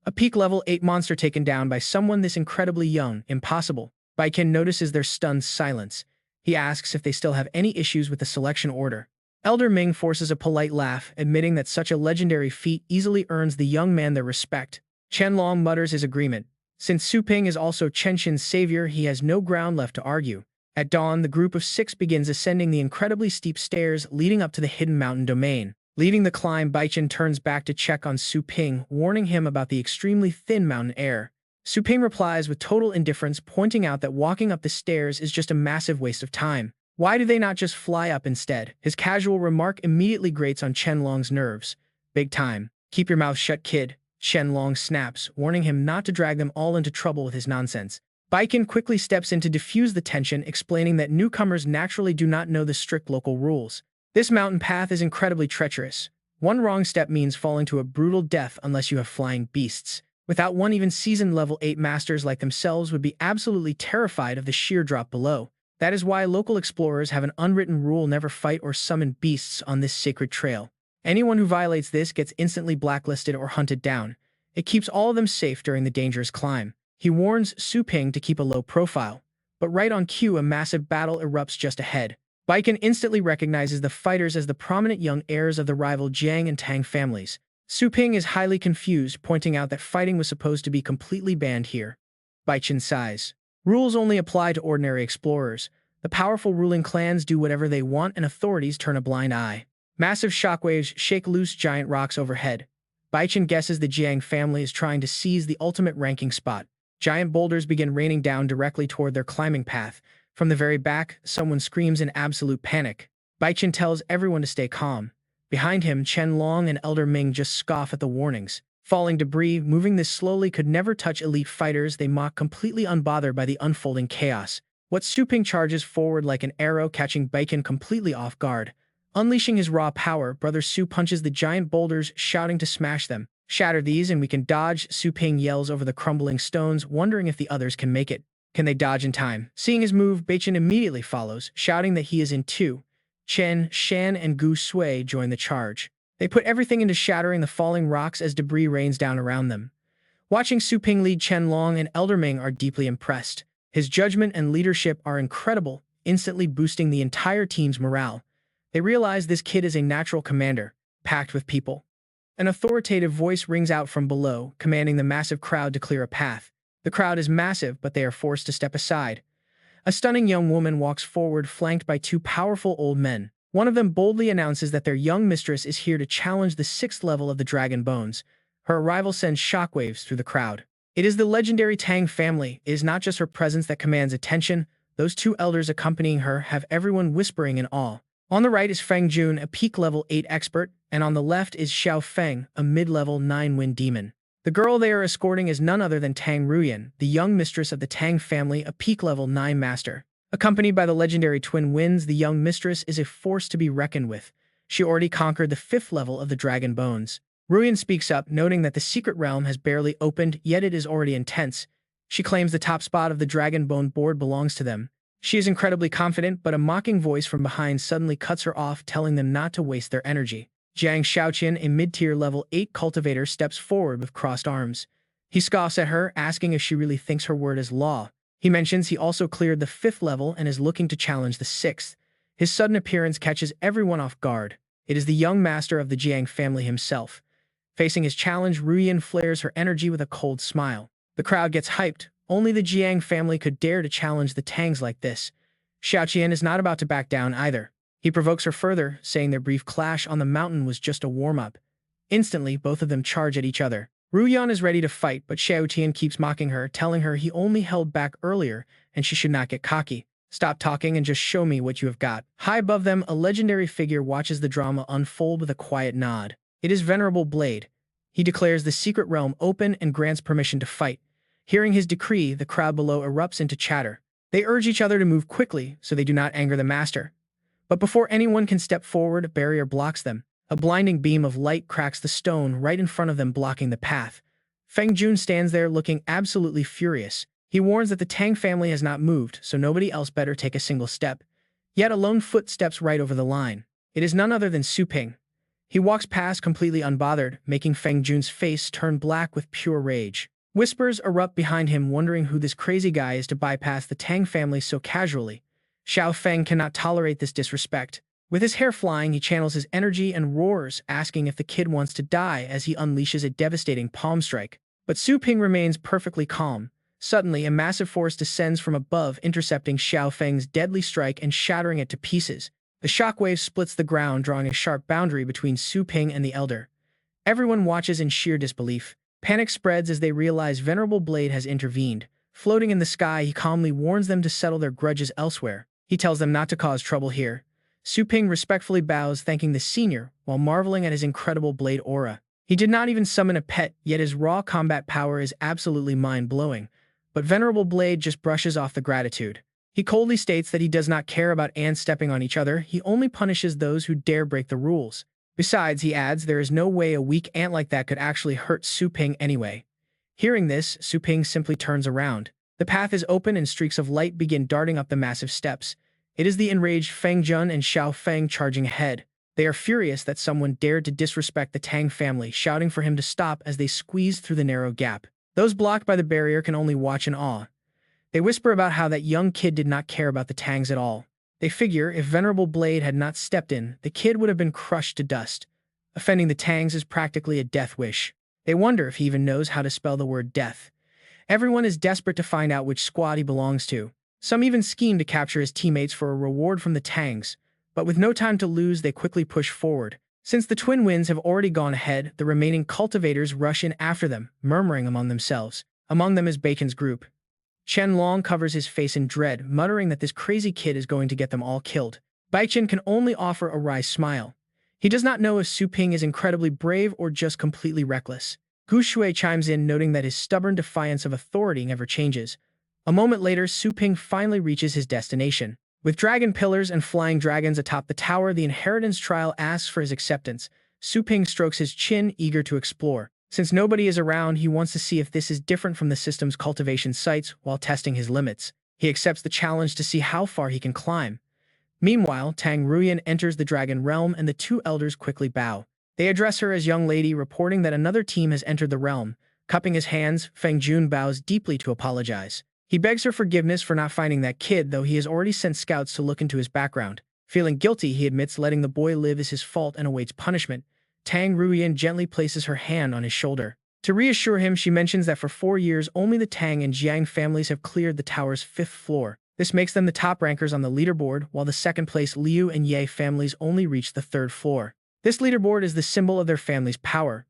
A peak level 8 monster taken down by someone this incredibly young, impossible. Baiken notices their stunned silence. He asks if they still have any issues with the selection order. Elder Ming forces a polite laugh, admitting that such a legendary feat easily earns the young man their respect. Qianlong mutters his agreement. Since Su Ping is also Chen Shen's savior, he has no ground left to argue. At dawn, the group of 6 begins ascending the incredibly steep stairs leading up to the hidden mountain domain. Leaving the climb, Baichen turns back to check on Su Ping, warning him about the extremely thin mountain air. Su Ping replies with total indifference, pointing out that walking up the stairs is just a massive waste of time. Why do they not just fly up instead? His casual remark immediately grates on Qianlong's nerves. Big time. Keep your mouth shut, kid. Qianlong snaps, warning him not to drag them all into trouble with his nonsense. Baiken quickly steps in to diffuse the tension, explaining that newcomers naturally do not know the strict local rules. This mountain path is incredibly treacherous. One wrong step means falling to a brutal death unless you have flying beasts. Without one, even seasoned level 8 masters like themselves would be absolutely terrified of the sheer drop below. That is why local explorers have an unwritten rule: never fight or summon beasts on this sacred trail. Anyone who violates this gets instantly blacklisted or hunted down. It keeps all of them safe during the dangerous climb. He warns Su Ping to keep a low profile. But right on cue, a massive battle erupts just ahead. Baiken instantly recognizes the fighters as the prominent young heirs of the rival Jiang and Tang families. Su Ping is highly confused, pointing out that fighting was supposed to be completely banned here. Baichen sighs. Rules only apply to ordinary explorers. The powerful ruling clans do whatever they want and authorities turn a blind eye. Massive shockwaves shake loose giant rocks overhead. Baichen guesses the Jiang family is trying to seize the ultimate ranking spot. Giant boulders begin raining down directly toward their climbing path. From the very back, someone screams in absolute panic. Baichen tells everyone to stay calm. Behind him, Qianlong and Elder Ming just scoff at the warnings. Falling debris, moving this slowly, could never touch elite fighters. They mock, completely unbothered by the unfolding chaos. What Su Ping charges forward like an arrow, catching Baiken completely off guard. Unleashing his raw power, Brother Su punches the giant boulders, shouting to smash them. Shatter these and we can dodge, Su Ping yells over the crumbling stones, wondering if the others can make it. Can they dodge in time? Seeing his move, Baichen immediately follows, shouting that he is in too. Chen, Shan, and Gu Sui join the charge. They put everything into shattering the falling rocks as debris rains down around them. Watching Su Ping lead, Qianlong and Elder Ming are deeply impressed. His judgment and leadership are incredible, instantly boosting the entire team's morale. They realize this kid is a natural commander, packed with people. An authoritative voice rings out from below, commanding the massive crowd to clear a path. The crowd is massive, but they are forced to step aside. A stunning young woman walks forward, flanked by 2 powerful old men. One of them boldly announces that their young mistress is here to challenge the 6th level of the Dragon Bones. Her arrival sends shockwaves through the crowd. It is the legendary Tang family. It is not just her presence that commands attention. Those two elders accompanying her have everyone whispering in awe. On the right is Feng Jun, a peak level 8 expert, and on the left is Xiao Feng, a mid-level 9 wind demon. The girl they are escorting is none other than Tang Ruyan, the young mistress of the Tang family, a peak level 9 master. Accompanied by the legendary twin winds, the young mistress is a force to be reckoned with. She already conquered the 5th level of the Dragon Bones. Ruyan speaks up, noting that the secret realm has barely opened, yet it is already intense. She claims the top spot of the Dragon Bone board belongs to them. She is incredibly confident, but a mocking voice from behind suddenly cuts her off, telling them not to waste their energy. Jiang Shaoqian, a mid-tier level 8 cultivator, steps forward with crossed arms. He scoffs at her, asking if she really thinks her word is law. He mentions he also cleared the 5th level and is looking to challenge the 6th. His sudden appearance catches everyone off guard. It is the young master of the Jiang family himself. Facing his challenge, Ruyan flares her energy with a cold smile. The crowd gets hyped. Only the Jiang family could dare to challenge the Tangs like this. Xiaoqian is not about to back down either. He provokes her further, saying their brief clash on the mountain was just a warm-up. Instantly, both of them charge at each other. Ruyan is ready to fight, but Xiaoqian keeps mocking her, telling her he only held back earlier and she should not get cocky. Stop talking and just show me what you have got. High above them, a legendary figure watches the drama unfold with a quiet nod. It is Venerable Blade. He declares the secret realm open and grants permission to fight. Hearing his decree, the crowd below erupts into chatter. They urge each other to move quickly so they do not anger the master. But before anyone can step forward, a barrier blocks them. A blinding beam of light cracks the stone right in front of them, blocking the path. Feng Jun stands there looking absolutely furious. He warns that the Tang family has not moved, so nobody else better take a single step. Yet a lone foot steps right over the line. It is none other than Su Ping. He walks past completely unbothered, making Feng Jun's face turn black with pure rage. Whispers erupt behind him, wondering who this crazy guy is to bypass the Tang family so casually. Xiao Feng cannot tolerate this disrespect. With his hair flying, he channels his energy and roars, asking if the kid wants to die as he unleashes a devastating palm strike. But Su Ping remains perfectly calm. Suddenly, a massive force descends from above, intercepting Xiao Feng's deadly strike and shattering it to pieces. The shockwave splits the ground, drawing a sharp boundary between Su Ping and the elder. Everyone watches in sheer disbelief. Panic spreads as they realize Venerable Blade has intervened. Floating in the sky, he calmly warns them to settle their grudges elsewhere. He tells them not to cause trouble here. Su Ping respectfully bows, thanking the senior, while marveling at his incredible blade aura. He did not even summon a pet, yet his raw combat power is absolutely mind-blowing. But Venerable Blade just brushes off the gratitude. He coldly states that he does not care about ants stepping on each other, he only punishes those who dare break the rules. Besides, he adds, there is no way a weak ant like that could actually hurt Su Ping anyway. Hearing this, Su Ping simply turns around. The path is open and streaks of light begin darting up the massive steps. It is the enraged Feng Jun and Xiao Feng charging ahead. They are furious that someone dared to disrespect the Tang family, shouting for him to stop as they squeeze through the narrow gap. Those blocked by the barrier can only watch in awe. They whisper about how that young kid did not care about the Tangs at all. They figure if Venerable Blade had not stepped in, the kid would have been crushed to dust. Offending the Tangs is practically a death wish. They wonder if he even knows how to spell the word death. Everyone is desperate to find out which squad he belongs to. Some even scheme to capture his teammates for a reward from the Tangs. But with no time to lose, they quickly push forward. Since the Twin Winds have already gone ahead, the remaining cultivators rush in after them, murmuring among themselves. Among them is Bacon's group. Chen Long covers his face in dread, muttering that this crazy kid is going to get them all killed. Baichen can only offer a wry smile. He does not know if Su Ping is incredibly brave or just completely reckless. Gu Shui chimes in, noting that his stubborn defiance of authority never changes. A moment later, Su Ping finally reaches his destination. With dragon pillars and flying dragons atop the tower, the inheritance trial asks for his acceptance. Su Ping strokes his chin, eager to explore. Since nobody is around, he wants to see if this is different from the system's cultivation sites while testing his limits. He accepts the challenge to see how far he can climb. Meanwhile, Tang Ruyan enters the dragon realm and the two elders quickly bow. They address her as young lady, reporting that another team has entered the realm. Cupping his hands, Feng Jun bows deeply to apologize. He begs her forgiveness for not finding that kid, though he has already sent scouts to look into his background. Feeling guilty, he admits letting the boy live is his fault and awaits punishment. Tang Ruyan gently places her hand on his shoulder. To reassure him, she mentions that for 4 years only the Tang and Jiang families have cleared the tower's 5th floor. This makes them the top rankers on the leaderboard, while the second-place Liu and Ye families only reached the 3rd floor. This leaderboard is the symbol of their family's power.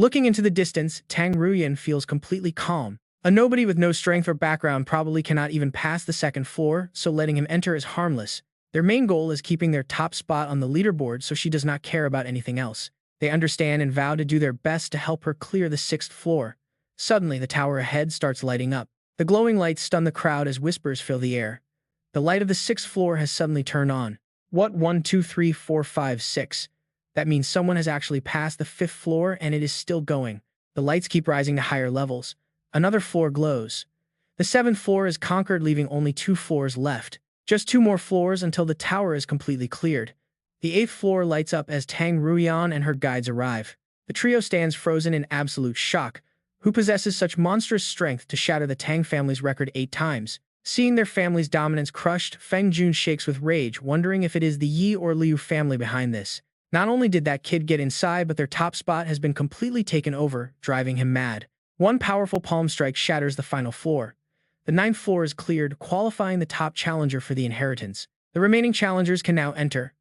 Looking into the distance, Tang Ruyan feels completely calm. A nobody with no strength or background probably cannot even pass the second floor, so letting him enter is harmless. Their main goal is keeping their top spot on the leaderboard, so she does not care about anything else. They understand and vow to do their best to help her clear the sixth floor. Suddenly, the tower ahead starts lighting up. The glowing lights stun the crowd as whispers fill the air. The light of the sixth floor has suddenly turned on. What? 1, 2, 3, 4, 5, 6. That means someone has actually passed the fifth floor and it is still going. The lights keep rising to higher levels. Another floor glows. The seventh floor is conquered, leaving only 2 floors left. Just 2 more floors until the tower is completely cleared. The eighth floor lights up as Tang Ruyan and her guides arrive. The trio stands frozen in absolute shock. Who possesses such monstrous strength to shatter the Tang family's record 8 times? Seeing their family's dominance crushed, Feng Jun shakes with rage, wondering if it is the Yi or Liu family behind this. Not only did that kid get inside, but their top spot has been completely taken over, driving him mad. One powerful palm strike shatters the final floor. The ninth floor is cleared, qualifying the top challenger for the inheritance. The remaining challengers can now enter.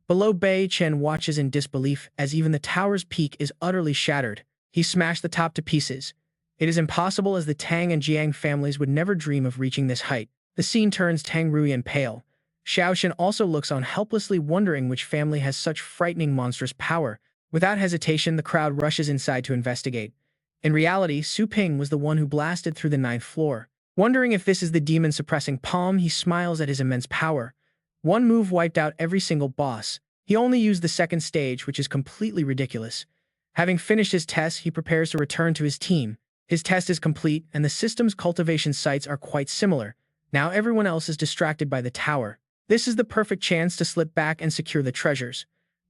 Below, Bei Chen watches in disbelief as even the tower's peak is utterly shattered. He smashed the top to pieces. It is impossible, as the Tang and Jiang families would never dream of reaching this height. The scene turns Tang Ruyan pale. Xiaoxian also looks on helplessly, wondering which family has such frightening monstrous power. Without hesitation, the crowd rushes inside to investigate. In reality, Su Ping was the one who blasted through the ninth floor. Wondering if this is the demon-suppressing palm, he smiles at his immense power. One move wiped out every single boss. He only used the second stage, which is completely ridiculous. Having finished his test, he prepares to return to his team. His test is complete, and the system's cultivation sites are quite similar. Now everyone else is distracted by the tower. This is the perfect chance to slip back and secure the treasures.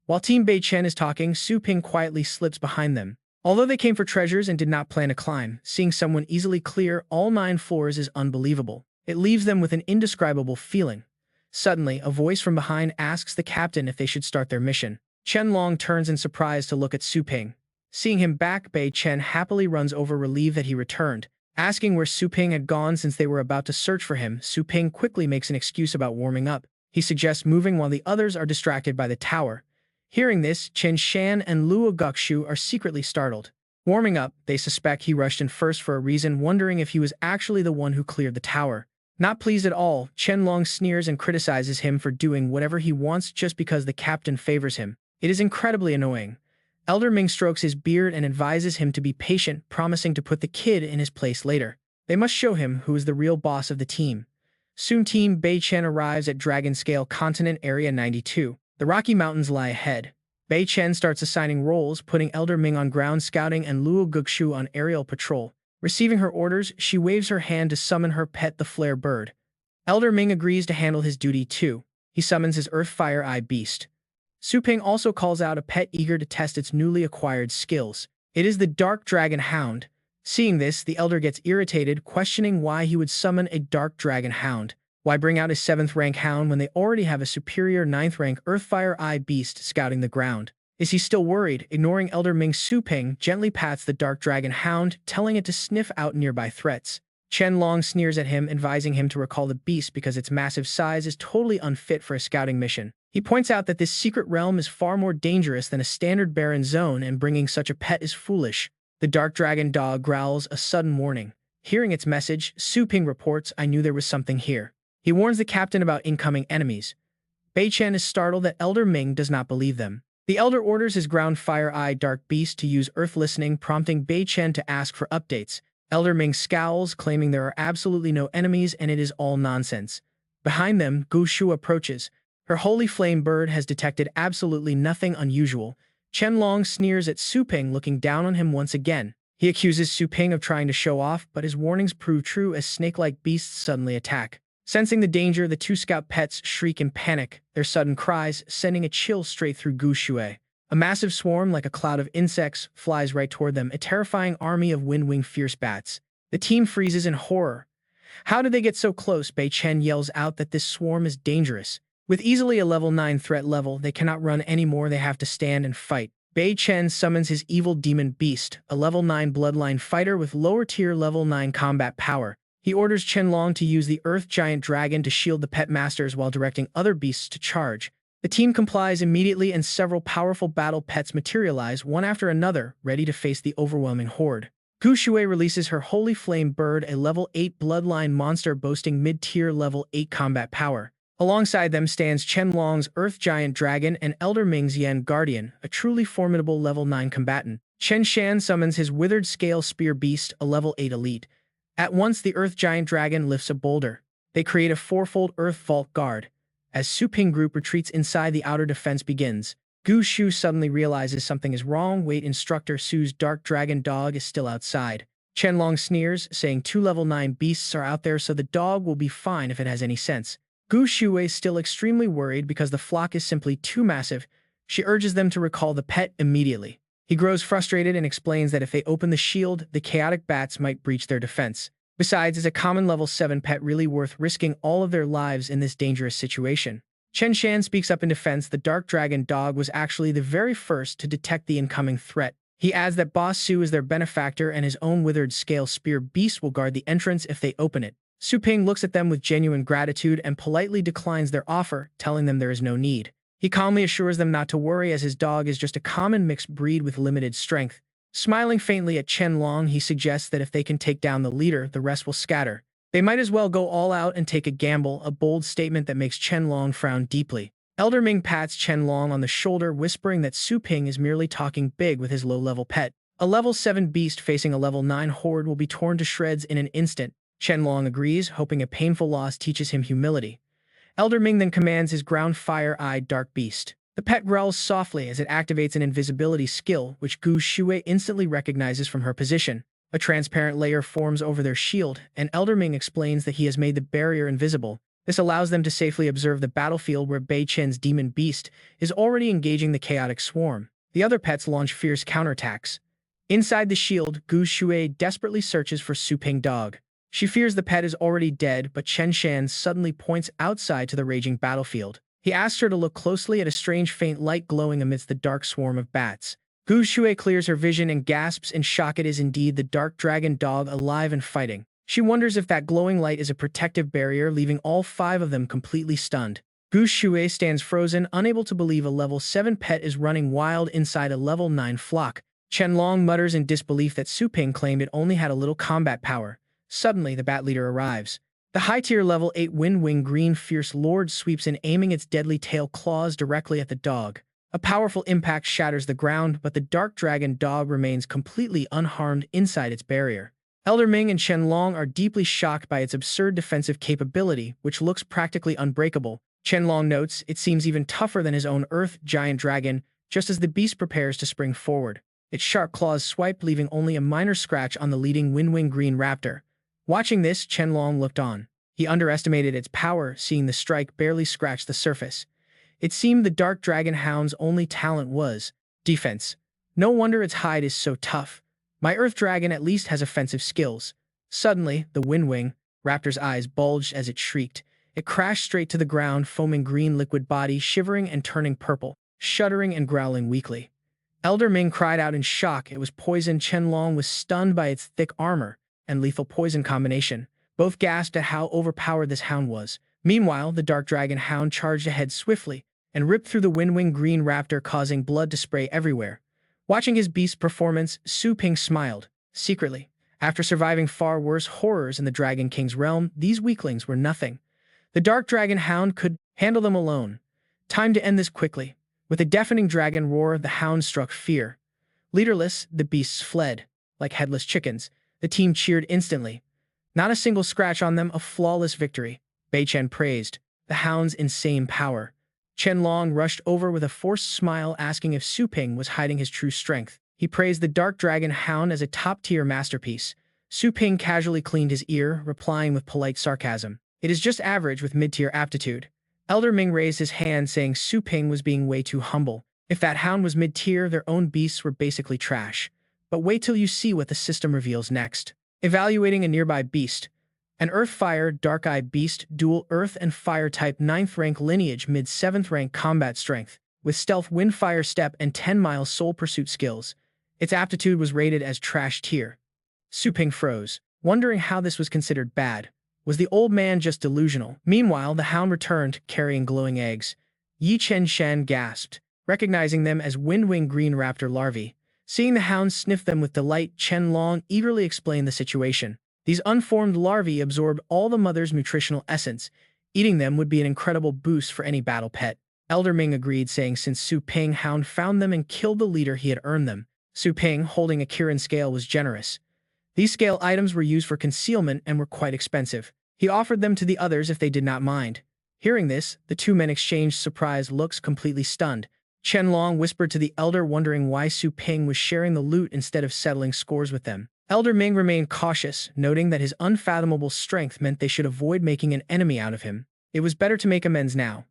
While Team Bei Chen is talking, Su Ping quietly slips behind them. Although they came for treasures and did not plan to climb, seeing someone easily clear all 9 floors is unbelievable. It leaves them with an indescribable feeling. Suddenly, a voice from behind asks the captain if they should start their mission. Chen Long turns in surprise to look at Su Ping. Seeing him back, Bei Chen happily runs over, relieved that he returned. Asking where Su Ping had gone since they were about to search for him, Su Ping quickly makes an excuse about warming up. He suggests moving while the others are distracted by the tower. Hearing this, Chen Shan and Luo Guxu are secretly startled. Warming up, they suspect he rushed in first for a reason, wondering if he was actually the one who cleared the tower. Not pleased at all, Chen Long sneers and criticizes him for doing whatever he wants just because the captain favors him. It is incredibly annoying. Elder Ming strokes his beard and advises him to be patient, promising to put the kid in his place later. They must show him who is the real boss of the team. Soon Team Bei Chen arrives at Dragon Scale Continent Area 92. The Rocky Mountains lie ahead. Bei Chen starts assigning roles, putting Elder Ming on ground scouting and Luo Guxu on aerial patrol. Receiving her orders, she waves her hand to summon her pet, the flare bird. Elder Ming agrees to handle his duty too. He summons his Earth Fire Eye beast. Su Ping also calls out a pet eager to test its newly acquired skills. It is the Dark Dragon Hound. Seeing this, the Elder gets irritated, questioning why he would summon a Dark Dragon Hound. Why bring out a 7th rank hound when they already have a superior 9th rank Earthfire Eye beast scouting the ground? Is he still worried? Ignoring Elder Ming, Su Ping gently pats the Dark Dragon Hound, telling it to sniff out nearby threats. Chen Long sneers at him, advising him to recall the beast because its massive size is totally unfit for a scouting mission. He points out that this secret realm is far more dangerous than a standard barren zone, and bringing such a pet is foolish. The Dark Dragon dog growls a sudden warning. Hearing its message, Su Ping reports, "I knew there was something here." He warns the captain about incoming enemies. Bei Chen is startled that Elder Ming does not believe them. The Elder orders his ground Fire Eye Dark Beast to use Earth Listening, prompting Bei Chen to ask for updates. Elder Ming scowls, claiming there are absolutely no enemies and it is all nonsense. Behind them, Gu Shu approaches. Her Holy Flame bird has detected absolutely nothing unusual. Chen Long sneers at Su Ping, looking down on him once again. He accuses Su Ping of trying to show off, but his warnings prove true as snake-like beasts suddenly attack. Sensing the danger, the 2 scout pets shriek in panic, their sudden cries sending a chill straight through Gu Shui. A massive swarm, like a cloud of insects, flies right toward them, a terrifying army of wind-winged fierce bats. The team freezes in horror. How did they get so close? Bei Chen yells out that this swarm is dangerous. With easily a level 9 threat level, they cannot run anymore, they have to stand and fight. Bei Chen summons his evil demon beast, a level 9 bloodline fighter with lower tier level 9 combat power. He orders Chen Long to use the Earth Giant Dragon to shield the pet masters while directing other beasts to charge. The team complies immediately and several powerful battle pets materialize one after another, ready to face the overwhelming horde. Gu Shui releases her Holy Flame Bird, a level 8 bloodline monster boasting mid-tier level 8 combat power. Alongside them stands Qianlong's Earth Giant Dragon and Elder Ming's Yan Guardian, a truly formidable level 9 combatant. Chen Shan summons his Withered Scale Spear Beast, a level 8 elite. At once, the Earth Giant Dragon lifts a boulder. They create a fourfold Earth Vault Guard. As Su Ping group retreats inside, the outer defense begins. Gu Shu suddenly realizes something is wrong. Wait, Instructor Su's Dark Dragon dog is still outside. Qianlong sneers, saying 2 level 9 beasts are out there, so the dog will be fine if it has any sense. Gu Shui is still extremely worried because the flock is simply too massive. She urges them to recall the pet immediately. He grows frustrated and explains that if they open the shield, the chaotic bats might breach their defense. Besides, is a common level 7 pet really worth risking all of their lives in this dangerous situation? Chen Shan speaks up in defense. The Dark Dragon dog was actually the very first to detect the incoming threat. He adds that Boss Su is their benefactor and his own Withered Scale Spear Beast will guard the entrance if they open it. Su Ping looks at them with genuine gratitude and politely declines their offer, telling them there is no need. He calmly assures them not to worry, as his dog is just a common mixed breed with limited strength. Smiling faintly at Qianlong, he suggests that if they can take down the leader, the rest will scatter. They might as well go all out and take a gamble, a bold statement that makes Qianlong frown deeply. Elder Ming pats Qianlong on the shoulder, whispering that Su Ping is merely talking big with his low-level pet. A level 7 beast facing a level 9 horde will be torn to shreds in an instant. Qianlong agrees, hoping a painful loss teaches him humility. Elder Ming then commands his ground fire-eyed dark beast. The pet growls softly as it activates an invisibility skill, which Gu Shui instantly recognizes from her position. A transparent layer forms over their shield, and Elder Ming explains that he has made the barrier invisible. This allows them to safely observe the battlefield where Bei Chen's demon beast is already engaging the chaotic swarm. The other pets launch fierce counterattacks. Inside the shield, Gu Shui desperately searches for Su Ping dog. She fears the pet is already dead, but Chen Shan suddenly points outside to the raging battlefield. He asks her to look closely at a strange faint light glowing amidst the dark swarm of bats. Gu Shui clears her vision and gasps in shock. It is indeed the dark dragon dog, alive and fighting. She wonders if that glowing light is a protective barrier, leaving all 5 of them completely stunned. Gu Shui stands frozen, unable to believe a level 7 pet is running wild inside a level 9 flock. Qianlong mutters in disbelief that Su Ping claimed it only had a little combat power. Suddenly, the bat leader arrives. The high-tier level 8 Wind-Wing Green Fierce Lord sweeps in, aiming its deadly tail claws directly at the dog. A powerful impact shatters the ground, but the dark dragon dog remains completely unharmed inside its barrier. Elder Ming and Qianlong are deeply shocked by its absurd defensive capability, which looks practically unbreakable. Qianlong notes it seems even tougher than his own Earth Giant Dragon, just as the beast prepares to spring forward. Its sharp claws swipe, leaving only a minor scratch on the leading Wind-Wing Green Raptor. Watching this, Qianlong looked on. He underestimated its power, seeing the strike barely scratch the surface. It seemed the Dark Dragon Hound's only talent was defense. No wonder its hide is so tough. My Earth Dragon at least has offensive skills. Suddenly, the Wind-Wing Raptor's eyes bulged as it shrieked. It crashed straight to the ground, foaming green liquid body shivering and turning purple, shuddering and growling weakly. Elder Ming cried out in shock. It was poison. Qianlong was stunned by its thick armor and lethal poison combination. Both gasped at how overpowered this hound was. Meanwhile, the Dark Dragon Hound charged ahead swiftly and ripped through the Wind-Wing Green Raptor, causing blood to spray everywhere. Watching his beast's performance, Su Ping smiled. Secretly, after surviving far worse horrors in the Dragon King's realm, these weaklings were nothing. The Dark Dragon Hound could handle them alone. Time to end this quickly. With a deafening dragon roar, the hound struck fear. Leaderless, the beasts fled. Like headless chickens, the team cheered instantly. Not a single scratch on them, a flawless victory. Bei Chen praised the hound's insane power. Qianlong rushed over with a forced smile, asking if Su Ping was hiding his true strength. He praised the Dark Dragon Hound as a top-tier masterpiece. Su Ping casually cleaned his ear, replying with polite sarcasm. It is just average with mid-tier aptitude. Elder Ming raised his hand, saying Su Ping was being way too humble. If that hound was mid-tier, their own beasts were basically trash. But wait till you see what the system reveals next. Evaluating a nearby beast. An Earth-Fire Dark-Eye Beast, dual Earth and Fire type, 9th rank lineage, mid 7th rank combat strength, with stealth, wind, fire, step, and 10-mile soul pursuit skills. Its aptitude was rated as trash tier. Su Ping froze, wondering how this was considered bad. Was the old man just delusional? Meanwhile, the hound returned, carrying glowing eggs. Yi Chen Shan gasped, recognizing them as wind-wing green raptor larvae. Seeing the hounds sniff them with delight, Chen Long eagerly explained the situation. These unformed larvae absorbed all the mother's nutritional essence. Eating them would be an incredible boost for any battle pet. Elder Ming agreed, saying since Su Ping Hound found them and killed the leader, he had earned them. Su Ping, holding a Kirin scale, was generous. These scale items were used for concealment and were quite expensive. He offered them to the others if they did not mind. Hearing this, the two men exchanged surprised looks, completely stunned. Chen Long whispered to the elder, wondering why Su Ping was sharing the loot instead of settling scores with them. Elder Ming remained cautious, noting that his unfathomable strength meant they should avoid making an enemy out of him. It was better to make amends now.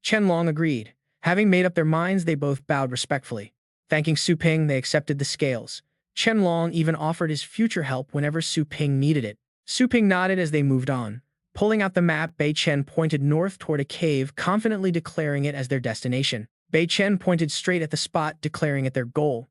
Chen Long agreed. Having made up their minds, they both bowed respectfully. Thanking Su Ping, they accepted the scales. Chen Long even offered his future help whenever Su Ping needed it. Su Ping nodded as they moved on. Pulling out the map, Bei Chen pointed north toward a cave, confidently declaring it as their destination. Bei Chen pointed straight at the spot, declaring it their goal.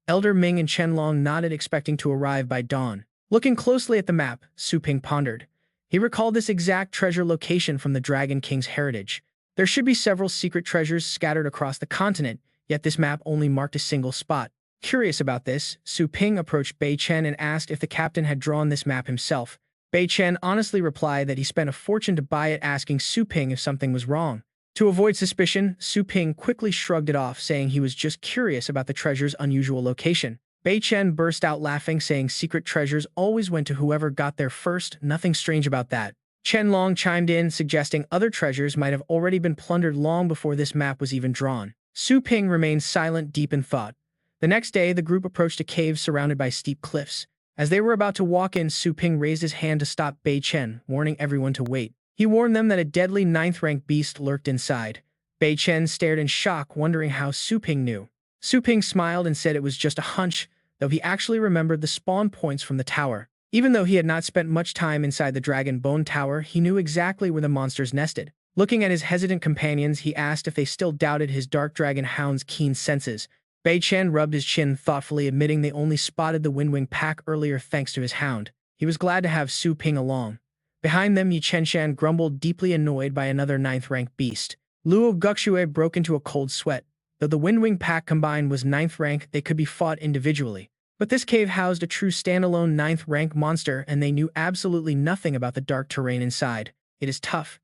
Elder Ming and Chen Long nodded, expecting to arrive by dawn. Looking closely at the map, Su Ping pondered. He recalled this exact treasure location from the Dragon King's heritage. There should be several secret treasures scattered across the continent, yet this map only marked a single spot. Curious about this, Su Ping approached Bei Chen and asked if the captain had drawn this map himself. Bei Chen honestly replied that he spent a fortune to buy it, asking Su Ping if something was wrong. To avoid suspicion, Su Ping quickly shrugged it off, saying he was just curious about the treasure's unusual location. Bei Chen burst out laughing, saying secret treasures always went to whoever got there first, nothing strange about that. Chen Long chimed in, suggesting other treasures might have already been plundered long before this map was even drawn. Su Ping remained silent, deep in thought. The next day, the group approached a cave surrounded by steep cliffs. As they were about to walk in, Su Ping raised his hand to stop Bei Chen, warning everyone to wait. He warned them that a deadly 9th-rank beast lurked inside. Bei Chen stared in shock, wondering how Su Ping knew. Su Ping smiled and said it was just a hunch, though he actually remembered the spawn points from the tower. Even though he had not spent much time inside the Dragon Bone Tower, he knew exactly where the monsters nested. Looking at his hesitant companions, he asked if they still doubted his Dark Dragon Hound's keen senses. Bei Chen rubbed his chin thoughtfully, admitting they only spotted the Windwing pack earlier thanks to his hound. He was glad to have Su Ping along. Behind them, Yi Chen grumbled, deeply annoyed by another 9th-rank beast. Luo Guxue broke into a cold sweat. Though the Windwing pack combined was 9th rank, they could be fought individually. But this cave housed a true standalone 9th-rank monster, and they knew absolutely nothing about the dark terrain inside. It is tough.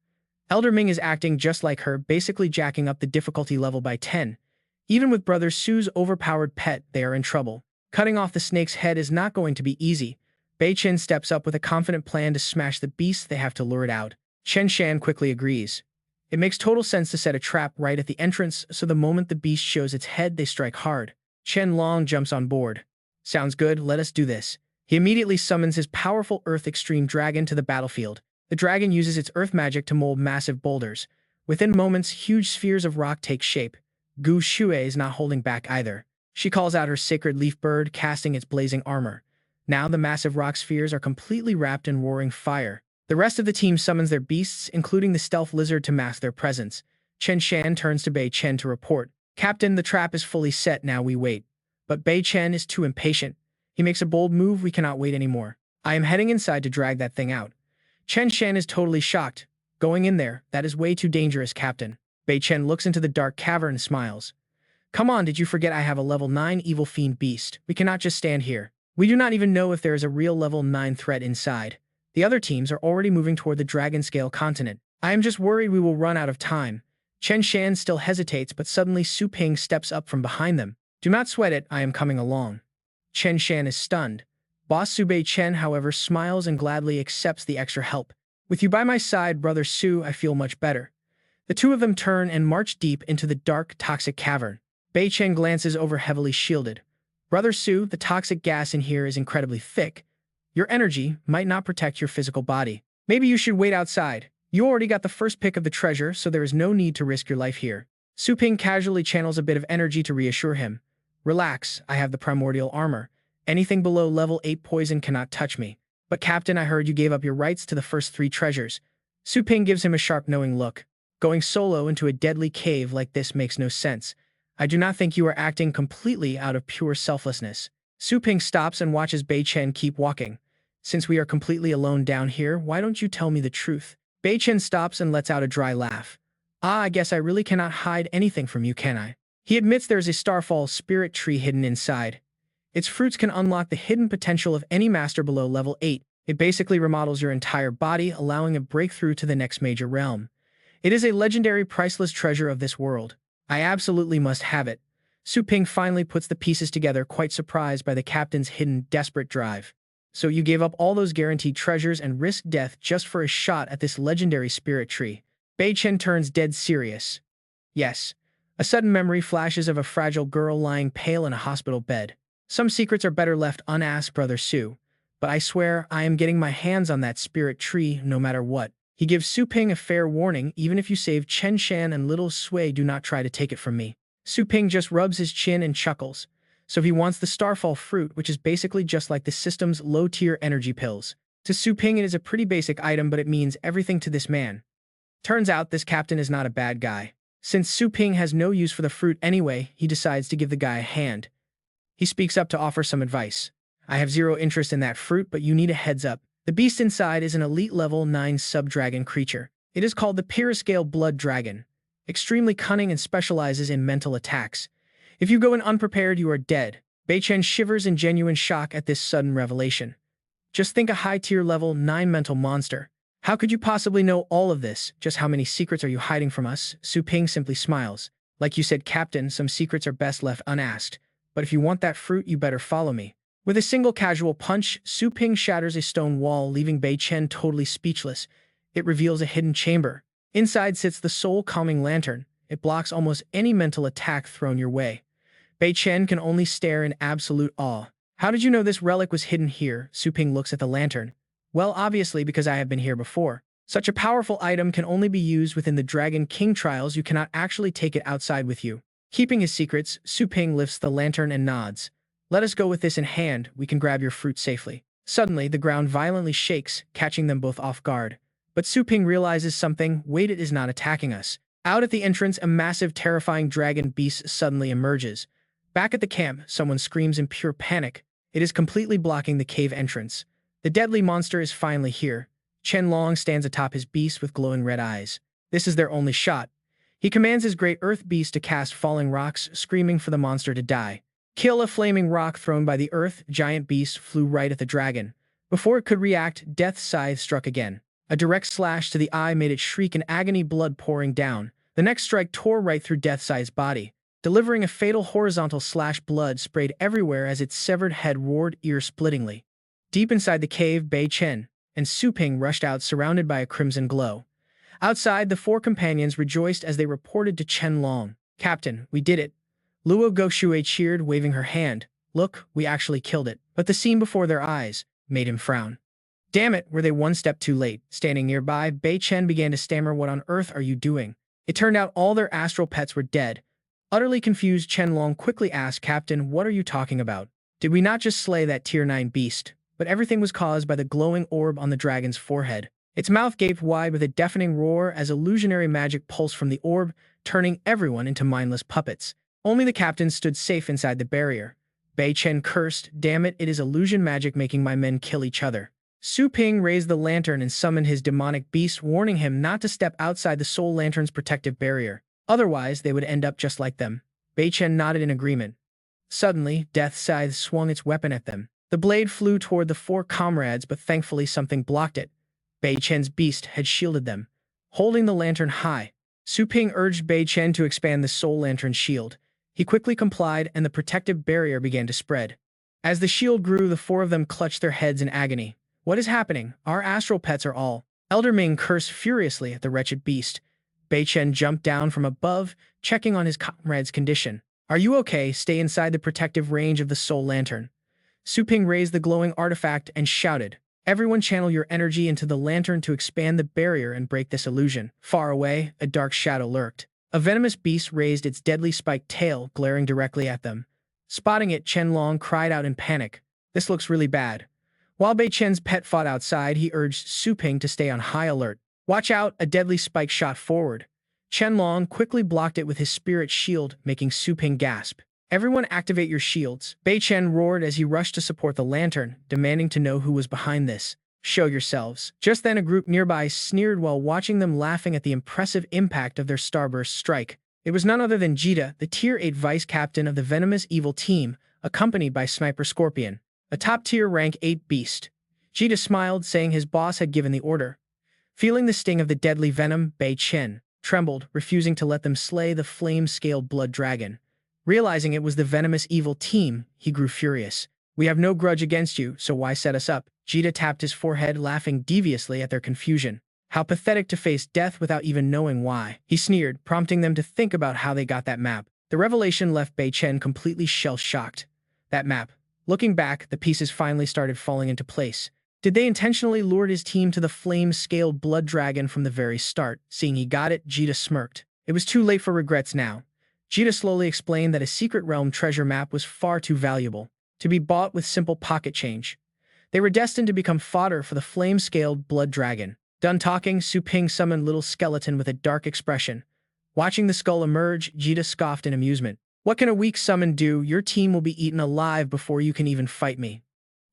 Elder Ming is acting just like her, basically jacking up the difficulty level by 10. Even with Brother Su's overpowered pet, they are in trouble. Cutting off the snake's head is not going to be easy. Bei Chen steps up with a confident plan to smash the beast. They have to lure it out. Chen Shan quickly agrees. It makes total sense to set a trap right at the entrance, so the moment the beast shows its head, they strike hard. Chen Long jumps on board. Sounds good, let us do this. He immediately summons his powerful Earth Extreme Dragon to the battlefield. The dragon uses its earth magic to mold massive boulders. Within moments, huge spheres of rock take shape. Gu Shui is not holding back either. She calls out her sacred leaf bird, casting its blazing armor. Now the massive rock spheres are completely wrapped in roaring fire. The rest of the team summons their beasts, including the stealth lizard, to mask their presence. Chen Shan turns to Bei Chen to report. Captain, the trap is fully set, now we wait. But Bei Chen is too impatient. He makes a bold move, we cannot wait anymore. I am heading inside to drag that thing out. Chen Shan is totally shocked. Going in there, that is way too dangerous, Captain. Bei Chen looks into the dark cavern and smiles. Come on, did you forget I have a level 9 evil fiend beast? We cannot just stand here. We do not even know if there is a real level 9 threat inside. The other teams are already moving toward the dragon scale continent. I am just worried we will run out of time. Chen Shan still hesitates, but suddenly Su Ping steps up from behind them. Do not sweat it, I am coming along. Chen Shan is stunned. Boss Su Bei Chen, however, smiles and gladly accepts the extra help. With you by my side, Brother Su, I feel much better. The two of them turn and march deep into the dark, toxic cavern. Bei Chen glances over, heavily shielded. Brother Su, the toxic gas in here is incredibly thick. Your energy might not protect your physical body. Maybe you should wait outside. You already got the first pick of the treasure, so there is no need to risk your life here. Su Ping casually channels a bit of energy to reassure him. Relax, I have the primordial armor. Anything below level 8 poison cannot touch me. But Captain, I heard you gave up your rights to the first 3 treasures. Su Ping gives him a sharp, knowing look. Going solo into a deadly cave like this makes no sense. I do not think you are acting completely out of pure selflessness. Su Ping stops and watches Bei Chen keep walking. Since we are completely alone down here, why don't you tell me the truth? Bei Chen stops and lets out a dry laugh. I guess I really cannot hide anything from you, can I? He admits there is a starfall spirit tree hidden inside. Its fruits can unlock the hidden potential of any master below level 8. It basically remodels your entire body, allowing a breakthrough to the next major realm. It is a legendary priceless treasure of this world. I absolutely must have it. Su Ping finally puts the pieces together, quite surprised by the captain's hidden, desperate drive. So you gave up all those guaranteed treasures and risked death just for a shot at this legendary spirit tree. Bei Chen turns dead serious. Yes. A sudden memory flashes of a fragile girl lying pale in a hospital bed. Some secrets are better left unasked, Brother Su. But I swear I am getting my hands on that spirit tree no matter what. He gives Su Ping a fair warning: even if you save Chen Shan and little Sui, do not try to take it from me. Su Ping just rubs his chin and chuckles. So he wants the Starfall fruit, which is basically just like the system's low-tier energy pills. To Su Ping it is a pretty basic item, but it means everything to this man. Turns out this captain is not a bad guy. Since Su Ping has no use for the fruit anyway, he decides to give the guy a hand. He speaks up to offer some advice. I have zero interest in that fruit, but you need a heads up. The beast inside is an elite level 9 sub-dragon creature. It is called the Pyriscale Blood Dragon. Extremely cunning and specializes in mental attacks. If you go in unprepared, you are dead. Bei Chen shivers in genuine shock at this sudden revelation. Just think, a high-tier level 9 mental monster. How could you possibly know all of this? Just how many secrets are you hiding from us? Su Ping simply smiles. Like you said, Captain, some secrets are best left unasked. But if you want that fruit, you better follow me. With a single casual punch, Su Ping shatters a stone wall, leaving Bei Chen totally speechless. It reveals a hidden chamber. Inside sits the soul-calming lantern. It blocks almost any mental attack thrown your way. Bei Chen can only stare in absolute awe. How did you know this relic was hidden here? Su Ping looks at the lantern. Well, obviously because I have been here before. Such a powerful item can only be used within the Dragon King trials. You cannot actually take it outside with you. Keeping his secrets, Su Ping lifts the lantern and nods. Let us go with this in hand. We can grab your fruit safely. Suddenly, the ground violently shakes, catching them both off guard. But Su Ping realizes something. Wait, it is not attacking us. Out at the entrance, a massive, terrifying dragon beast suddenly emerges. Back at the camp, someone screams in pure panic. It is completely blocking the cave entrance. The deadly monster is finally here. Chen Long stands atop his beast with glowing red eyes. This is their only shot. He commands his great earth beast to cast falling rocks, screaming for the monster to die. Kill a flaming rock thrown by the earth giant beast flew right at the dragon. Before it could react, Death's scythe struck again. A direct slash to the eye made it shriek in agony, blood pouring down. The next strike tore right through Death's eye's body, delivering a fatal horizontal slash. Blood sprayed everywhere as its severed head roared ear-splittingly. Deep inside the cave, Bei Chen and Su Ping rushed out, surrounded by a crimson glow. Outside, the four companions rejoiced as they reported to Chen Long. Captain, we did it. Luo Goxue cheered, waving her hand. Look, we actually killed it. But the scene before their eyes made him frown. Damn it, were they one step too late? Standing nearby, Bei Chen began to stammer, what on earth are you doing? It turned out all their astral pets were dead. Utterly confused, Chen Long quickly asked, Captain, what are you talking about? Did we not just slay that tier 9 beast? But everything was caused by the glowing orb on the dragon's forehead. Its mouth gaped wide with a deafening roar as illusionary magic pulsed from the orb, turning everyone into mindless puppets. Only the captain stood safe inside the barrier. Bei Chen cursed, damn it, it is illusion magic making my men kill each other. Su Ping raised the lantern and summoned his demonic beast, warning him not to step outside the soul lantern's protective barrier. Otherwise, they would end up just like them. Bei Chen nodded in agreement. Suddenly, Death's scythe swung its weapon at them. The blade flew toward the four comrades, but thankfully something blocked it. Bei Chen's beast had shielded them. Holding the lantern high, Su Ping urged Bei Chen to expand the soul lantern's shield. He quickly complied, and the protective barrier began to spread. As the shield grew, the four of them clutched their heads in agony. What is happening? Our astral pets are all. Elder Ming cursed furiously at the wretched beast. Bei Chen jumped down from above, checking on his comrade's condition. Are you okay? Stay inside the protective range of the soul lantern. Su Ping raised the glowing artifact and shouted, everyone channel your energy into the lantern to expand the barrier and break this illusion. Far away, a dark shadow lurked. A venomous beast raised its deadly spiked tail, glaring directly at them. Spotting it, Chen Long cried out in panic. This looks really bad. While Bei Chen's pet fought outside, he urged Su Ping to stay on high alert. Watch out, a deadly spike shot forward. Chen Long quickly blocked it with his spirit shield, making Su Ping gasp. Everyone activate your shields. Bei Chen roared as he rushed to support the lantern, demanding to know who was behind this. Show yourselves. Just then a group nearby sneered while watching them laughing at the impressive impact of their starburst strike. It was none other than Jita, the Tier 8 vice captain of the venomous evil team, accompanied by Sniper Scorpion, a top-tier rank 8 beast. Jita smiled, saying his boss had given the order. Feeling the sting of the deadly venom, Bei Chen trembled, refusing to let them slay the flame-scaled blood dragon. Realizing it was the venomous evil team, he grew furious. We have no grudge against you, so why set us up? Jita tapped his forehead, laughing deviously at their confusion. How pathetic to face death without even knowing why. He sneered, prompting them to think about how they got that map. The revelation left Bei Chen completely shell-shocked. That map. Looking back, the pieces finally started falling into place. Did they intentionally lure his team to the flame-scaled blood dragon from the very start? Seeing he got it, Jita smirked. It was too late for regrets now. Jita slowly explained that a secret realm treasure map was far too valuable to be bought with simple pocket change. They were destined to become fodder for the flame-scaled blood dragon. Done talking, Su Ping summoned Little Skeleton with a dark expression. Watching the skull emerge, Jita scoffed in amusement. What can a weak summon do? Your team will be eaten alive before you can even fight me.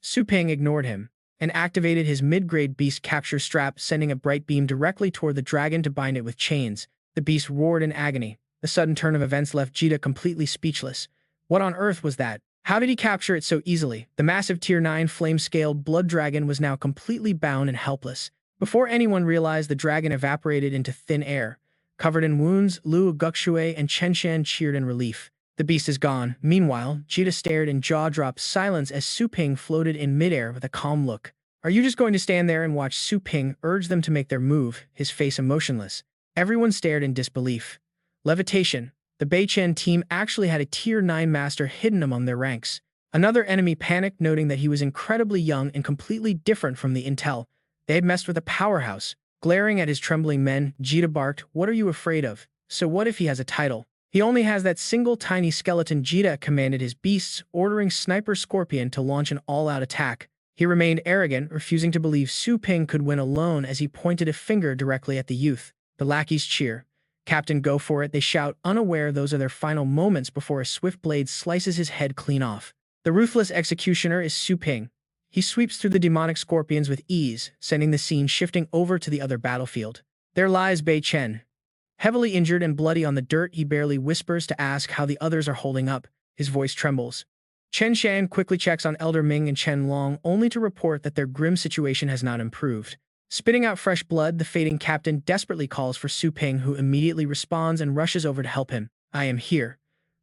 Su Ping ignored him and activated his mid-grade beast capture strap, sending a bright beam directly toward the dragon to bind it with chains. The beast roared in agony. The sudden turn of events left Jita completely speechless. What on earth was that? How did he capture it so easily? The massive Tier 9 flame-scaled blood dragon was now completely bound and helpless. Before anyone realized, the dragon evaporated into thin air. Covered in wounds, Lu Guxue and Chen Shan cheered in relief. The beast is gone. Meanwhile, Jita stared in jaw-dropped silence as Su Ping floated in midair with a calm look. Are you just going to stand there and watch? Su Ping urged them to make their move, his face emotionless. Everyone stared in disbelief. Levitation. The Bei Chen team actually had a Tier 9 master hidden among their ranks. Another enemy panicked, noting that he was incredibly young and completely different from the intel. They had messed with a powerhouse. Glaring at his trembling men, Jita barked, "What are you afraid of? So what if he has a title? He only has that single tiny skeleton." Jita commanded his beasts, ordering Sniper Scorpion to launch an all-out attack. He remained arrogant, refusing to believe Su Ping could win alone as he pointed a finger directly at the youth. The lackeys cheer. "Captain, go for it," they shout, unaware those are their final moments before a swift blade slices his head clean off. The ruthless executioner is Su Ping. He sweeps through the demonic scorpions with ease, sending the scene shifting over to the other battlefield. There lies Bei Chen. Heavily injured and bloody on the dirt, he barely whispers to ask how the others are holding up. His voice trembles. Chen Shan quickly checks on Elder Ming and Chen Long, only to report that their grim situation has not improved. Spitting out fresh blood, the fading captain desperately calls for Su Ping, who immediately responds and rushes over to help him. "I am here."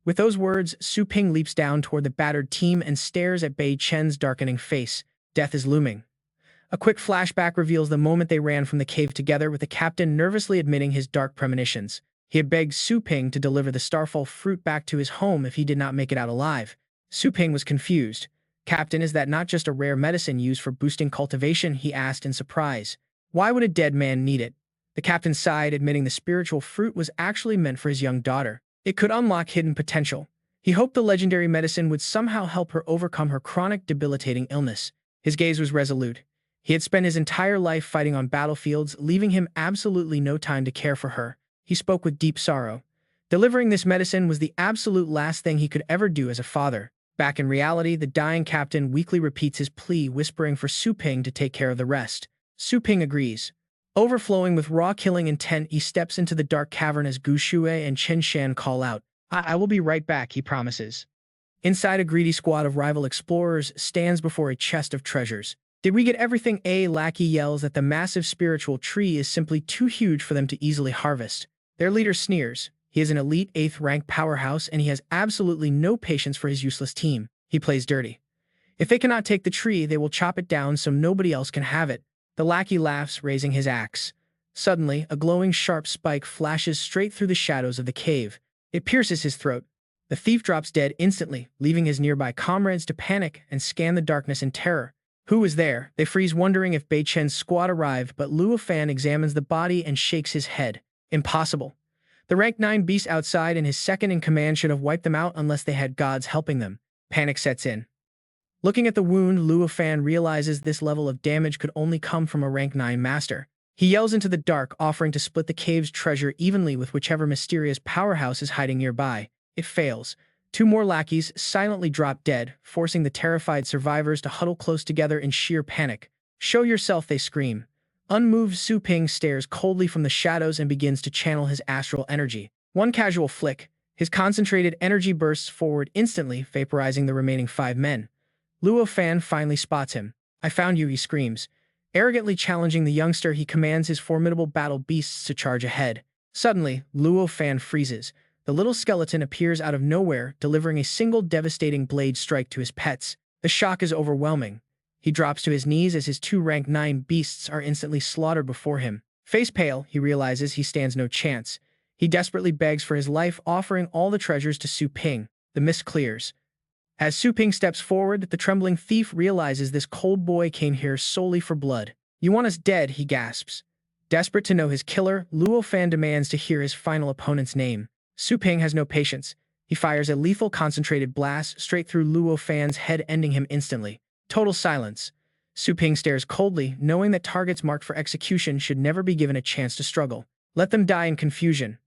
With those words, Su Ping leaps down toward the battered team and stares at Bei Chen's darkening face. Death is looming. A quick flashback reveals the moment they ran from the cave together, with the captain nervously admitting his dark premonitions. He had begged Su Ping to deliver the starfall fruit back to his home if he did not make it out alive. Su Ping was confused. "Captain, is that not just a rare medicine used for boosting cultivation?" he asked in surprise. "Why would a dead man need it?" The captain sighed, admitting the spiritual fruit was actually meant for his young daughter. It could unlock hidden potential. He hoped the legendary medicine would somehow help her overcome her chronic, debilitating illness. His gaze was resolute. He had spent his entire life fighting on battlefields, leaving him absolutely no time to care for her. He spoke with deep sorrow. Delivering this medicine was the absolute last thing he could ever do as a father. Back in reality, the dying captain weakly repeats his plea, whispering for Su Ping to take care of the rest. Su Ping agrees. Overflowing with raw killing intent, he steps into the dark cavern as Gu Shui and Chen Shan call out. I will be right back," he promises. Inside, a greedy squad of rival explorers stands before a chest of treasures. "Did we get everything?" A lackey yells that the massive spiritual tree is simply too huge for them to easily harvest. Their leader sneers. He is an elite 8th rank powerhouse, and he has absolutely no patience for his useless team. He plays dirty. If they cannot take the tree, they will chop it down so nobody else can have it. The lackey laughs, raising his axe. Suddenly, a glowing sharp spike flashes straight through the shadows of the cave. It pierces his throat. The thief drops dead instantly, leaving his nearby comrades to panic and scan the darkness in terror. Who is there? They freeze, wondering if Bei Chen's squad arrived, but Luo Fan examines the body and shakes his head. Impossible. The rank 9 beast outside and his second in command should have wiped them out unless they had gods helping them. Panic sets in. Looking at the wound, Luo Fan realizes this level of damage could only come from a rank 9 master. He yells into the dark, offering to split the cave's treasure evenly with whichever mysterious powerhouse is hiding nearby. It fails. 2 more lackeys silently drop dead, forcing the terrified survivors to huddle close together in sheer panic. Show yourself, they scream. Unmoved, Su Ping stares coldly from the shadows and begins to channel his astral energy. One casual flick, his concentrated energy bursts forward instantly, vaporizing the remaining 5 men. Luo Fan finally spots him. I found you, he screams. Arrogantly challenging the youngster, he commands his formidable battle beasts to charge ahead. Suddenly, Luo Fan freezes. The little skeleton appears out of nowhere, delivering a single devastating blade strike to his pets. The shock is overwhelming. He drops to his knees as his 2 rank 9 beasts are instantly slaughtered before him. Face pale, he realizes he stands no chance. He desperately begs for his life, offering all the treasures to Su Ping. The mist clears. As Su Ping steps forward, the trembling thief realizes this cold boy came here solely for blood. You want us dead, he gasps. Desperate to know his killer, Luo Fan demands to hear his final opponent's name. Su Ping has no patience. He fires a lethal concentrated blast straight through Luo Fan's head, ending him instantly. Total silence. Su Ping stares coldly, knowing that targets marked for execution should never be given a chance to struggle. Let them die in confusion.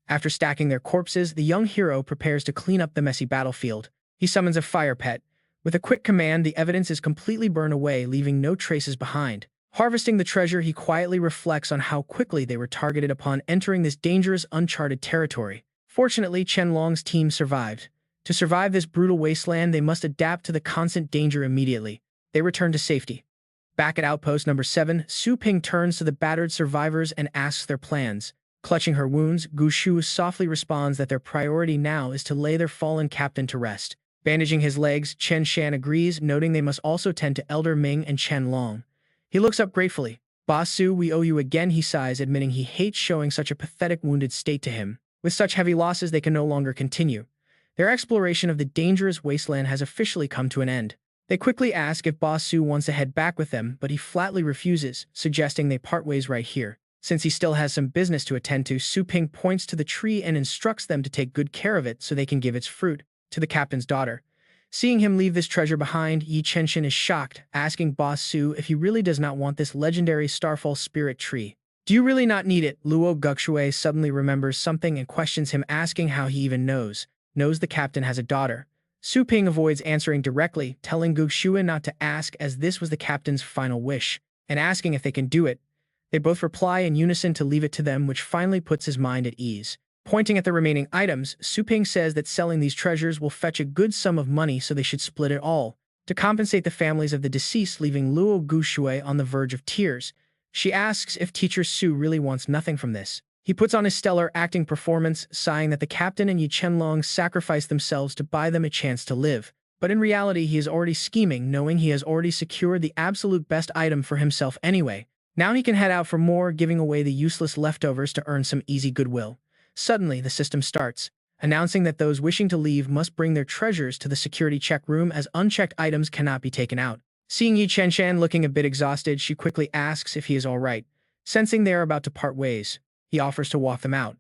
After stacking their corpses, the young hero prepares to clean up the messy battlefield. He summons a fire pet. With a quick command, the evidence is completely burned away, leaving no traces behind. Harvesting the treasure, he quietly reflects on how quickly they were targeted upon entering this dangerous, uncharted territory. Fortunately, Chen Long's team survived. To survive this brutal wasteland, they must adapt to the constant danger immediately. They return to safety. Back at Outpost Number 7, Su Ping turns to the battered survivors and asks their plans. Clutching her wounds, Gu Shu softly responds that their priority now is to lay their fallen captain to rest. Bandaging his legs, Chen Shan agrees, noting they must also tend to Elder Ming and Chen Long. He looks up gratefully. Boss Su, we owe you again, he sighs, admitting he hates showing such a pathetic wounded state to him. With such heavy losses, they can no longer continue. Their exploration of the dangerous wasteland has officially come to an end. They quickly ask if Boss Su wants to head back with them, but he flatly refuses, suggesting they part ways right here. Since he still has some business to attend to, Su Ping points to the tree and instructs them to take good care of it so they can give its fruit to the captain's daughter. Seeing him leave this treasure behind, Yi Chenshin is shocked, asking Boss Su if he really does not want this legendary Starfall spirit tree. Do you really not need it? Luo Gukshui suddenly remembers something and questions him, asking how he even knows the captain has a daughter. Su Ping avoids answering directly, telling Gukshui not to ask as this was the captain's final wish, and asking if they can do it. They both reply in unison to leave it to them, which finally puts his mind at ease. Pointing at the remaining items, Su Ping says that selling these treasures will fetch a good sum of money, so they should split it all to compensate the families of the deceased, leaving Luo Gukshui on the verge of tears. She asks if Teacher Su really wants nothing from this. He puts on his stellar acting performance, sighing that the captain and Yi Chenlong sacrificed themselves to buy them a chance to live. But in reality, he is already scheming, knowing he has already secured the absolute best item for himself anyway. Now he can head out for more, giving away the useless leftovers to earn some easy goodwill. Suddenly, the system starts, announcing that those wishing to leave must bring their treasures to the security check room, as unchecked items cannot be taken out. Seeing Yi Chenshan looking a bit exhausted, she quickly asks if he is all right. Sensing they are about to part ways, he offers to walk them out.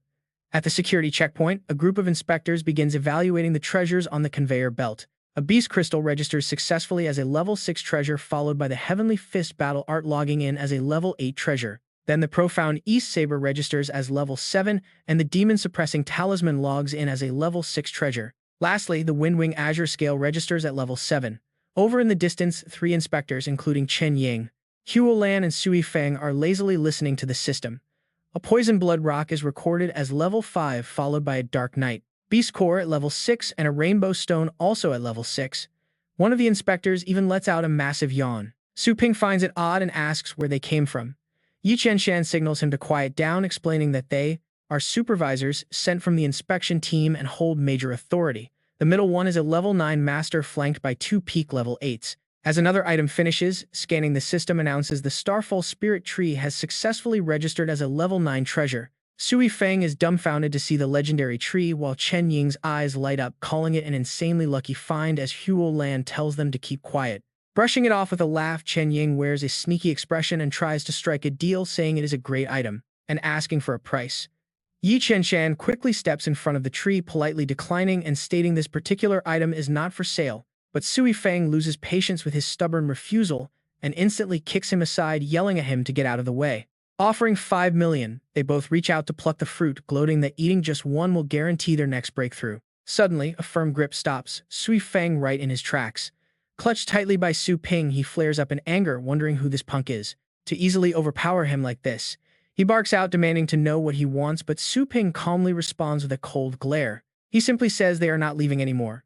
At the security checkpoint, a group of inspectors begins evaluating the treasures on the conveyor belt. A beast crystal registers successfully as a level 6 treasure, followed by the Heavenly Fist battle art logging in as a level 8 treasure. Then the Profound East Saber registers as level 7, and the Demon Suppressing Talisman logs in as a level 6 treasure. Lastly, the Windwing Azure Scale registers at level 7. Over in the distance, 3 inspectors, including Chen Ying, Huo Lan, and Sui Feng, are lazily listening to the system. A Poison Blood Rock is recorded as level 5, followed by a Dark Knight Beast Core at level 6, and a Rainbow Stone also at level 6. One of the inspectors even lets out a massive yawn. Su Ping finds it odd and asks where they came from. Yi Chenshan signals him to quiet down, explaining that they are supervisors sent from the inspection team and hold major authority. The middle one is a level 9 master flanked by 2 peak level 8s. As another item finishes, scanning the system announces the Starfall Spirit Tree has successfully registered as a level 9 treasure. Sui Feng is dumbfounded to see the legendary tree, while Chen Ying's eyes light up, calling it an insanely lucky find as Huo Lan tells them to keep quiet. Brushing it off with a laugh, Chen Ying wears a sneaky expression and tries to strike a deal, saying it is a great item, and asking for a price. Yi Chenshan quickly steps in front of the tree, politely declining and stating this particular item is not for sale, but Sui Feng loses patience with his stubborn refusal and instantly kicks him aside, yelling at him to get out of the way. Offering 5 million, they both reach out to pluck the fruit, gloating that eating just one will guarantee their next breakthrough. Suddenly, a firm grip stops Sui Feng right in his tracks. Clutched tightly by Su Ping, he flares up in anger, wondering who this punk is to easily overpower him like this. He barks out, demanding to know what he wants, but Su Ping calmly responds with a cold glare. He simply says they are not leaving anymore.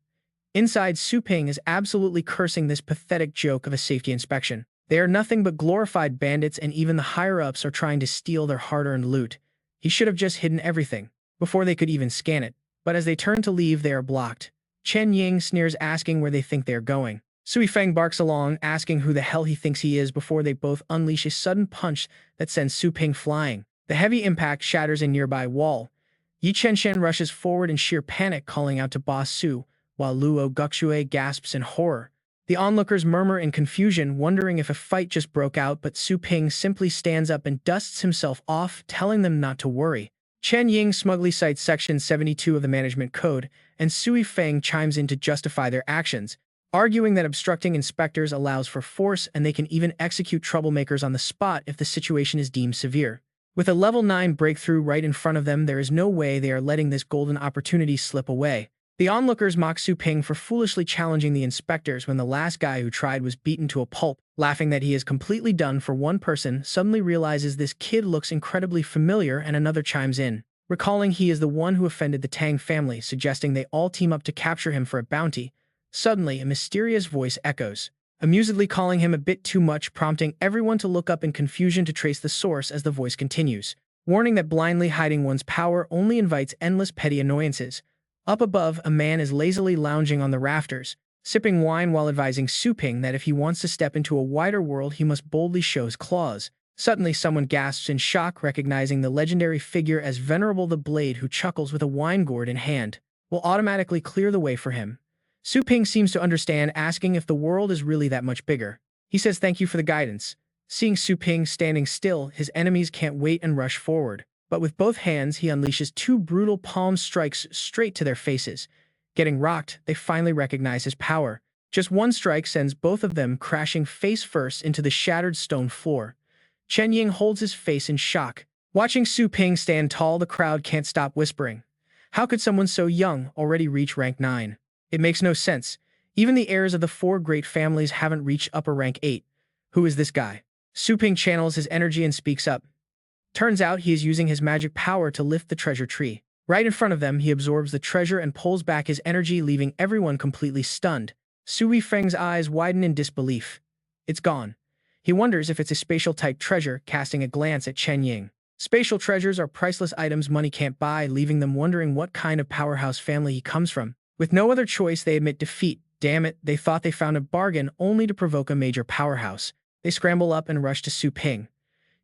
Inside, Su Ping is absolutely cursing this pathetic joke of a safety inspection. They are nothing but glorified bandits, and even the higher-ups are trying to steal their hard-earned loot. He should have just hidden everything before they could even scan it. But as they turn to leave, they are blocked. Chen Ying sneers, asking where they think they are going. Sui Feng barks along, asking who the hell he thinks he is, before they both unleash a sudden punch that sends Su Ping flying. The heavy impact shatters a nearby wall. Yi Chenshen rushes forward in sheer panic, calling out to Boss Su, while Luo Guxue gasps in horror. The onlookers murmur in confusion, wondering if a fight just broke out, but Su Ping simply stands up and dusts himself off, telling them not to worry. Chen Ying smugly cites Section 72 of the Management Code, and Sui Feng chimes in to justify their actions, arguing that obstructing inspectors allows for force and they can even execute troublemakers on the spot if the situation is deemed severe. With a level 9 breakthrough right in front of them, there is no way they are letting this golden opportunity slip away. The onlookers mock Su Ping for foolishly challenging the inspectors when the last guy who tried was beaten to a pulp. Laughing that he is completely done for, one person suddenly realizes this kid looks incredibly familiar, and another chimes in, recalling he is the one who offended the Tang family, suggesting they all team up to capture him for a bounty. Suddenly, a mysterious voice echoes, amusedly calling him a bit too much, prompting everyone to look up in confusion to trace the source as the voice continues, warning that blindly hiding one's power only invites endless petty annoyances. Up above, a man is lazily lounging on the rafters, sipping wine while advising Su Ping that if he wants to step into a wider world, he must boldly show his claws. Suddenly, someone gasps in shock, recognizing the legendary figure as Venerable the Blade, who chuckles with a wine gourd in hand, will automatically clear the way for him. Su Ping seems to understand, asking if the world is really that much bigger. He says thank you for the guidance. Seeing Su Ping standing still, his enemies can't wait and rush forward. But with both hands, he unleashes 2 brutal palm strikes straight to their faces. Getting rocked, they finally recognize his power. Just one strike sends both of them crashing face first into the shattered stone floor. Chen Ying holds his face in shock. Watching Su Ping stand tall, the crowd can't stop whispering. How could someone so young already reach rank 9? It makes no sense. Even the heirs of the 4 great families haven't reached upper rank 8. Who is this guy? Su Ping channels his energy and speaks up. Turns out he is using his magic power to lift the treasure tree. Right in front of them, he absorbs the treasure and pulls back his energy, leaving everyone completely stunned. Sui Feng's eyes widen in disbelief. It's gone. He wonders if it's a spatial-type treasure, casting a glance at Chen Ying. Spatial treasures are priceless items money can't buy, leaving them wondering what kind of powerhouse family he comes from. With no other choice, they admit defeat. Damn it, they thought they found a bargain, only to provoke a major powerhouse. They scramble up and rush to Su Ping.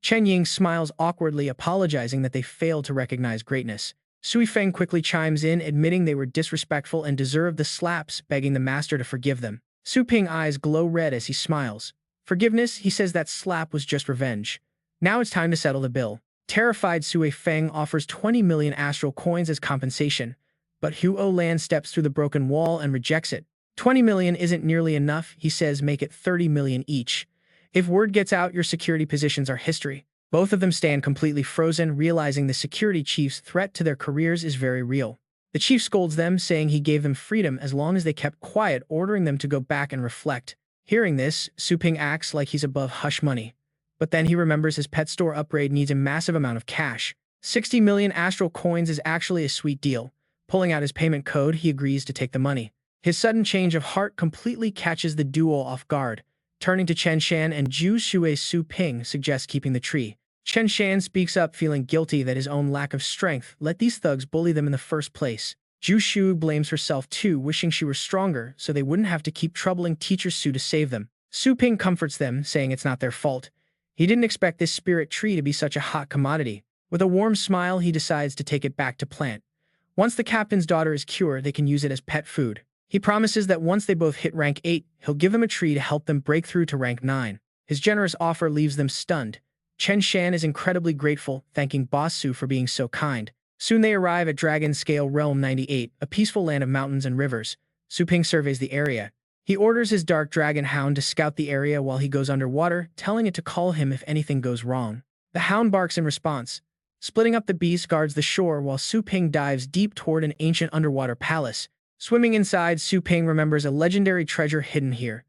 Chen Ying smiles awkwardly, apologizing that they failed to recognize greatness. Sui Feng quickly chimes in, admitting they were disrespectful and deserved the slaps, begging the master to forgive them. Su Ping's eyes glow red as he smiles. Forgiveness? He says that slap was just revenge. Now it's time to settle the bill. Terrified, Sui Feng offers 20 million astral coins as compensation, but Huo Lan steps through the broken wall and rejects it. 20 million isn't nearly enough, he says, make it 30 million each. If word gets out, your security positions are history. Both of them stand completely frozen, realizing the security chief's threat to their careers is very real. The chief scolds them, saying he gave them freedom as long as they kept quiet, ordering them to go back and reflect. Hearing this, Su Ping acts like he's above hush money. But then he remembers his pet store upgrade needs a massive amount of cash. 60 million astral coins is actually a sweet deal. Pulling out his payment code, he agrees to take the money. His sudden change of heart completely catches the duo off guard. Turning to Chen Shan and Zhu Shui, Su Ping suggests keeping the tree. Chen Shan speaks up, feeling guilty that his own lack of strength let these thugs bully them in the first place. Zhu Shui blames herself too, wishing she were stronger so they wouldn't have to keep troubling Teacher Su to save them. Su Ping comforts them, saying it's not their fault. He didn't expect this spirit tree to be such a hot commodity. With a warm smile, he decides to take it back to plant. Once the captain's daughter is cured, they can use it as pet food. He promises that once they both hit rank 8, he'll give them a tree to help them break through to rank 9. His generous offer leaves them stunned. Chen Shan is incredibly grateful, thanking Boss Su for being so kind. Soon they arrive at Dragon Scale Realm 98, a peaceful land of mountains and rivers. Su Ping surveys the area. He orders his dark dragon hound to scout the area while he goes underwater, telling it to call him if anything goes wrong. The hound barks in response. Splitting up, the beast guards the shore while Su Ping dives deep toward an ancient underwater palace. Swimming inside, Su Ping remembers a legendary treasure hidden here.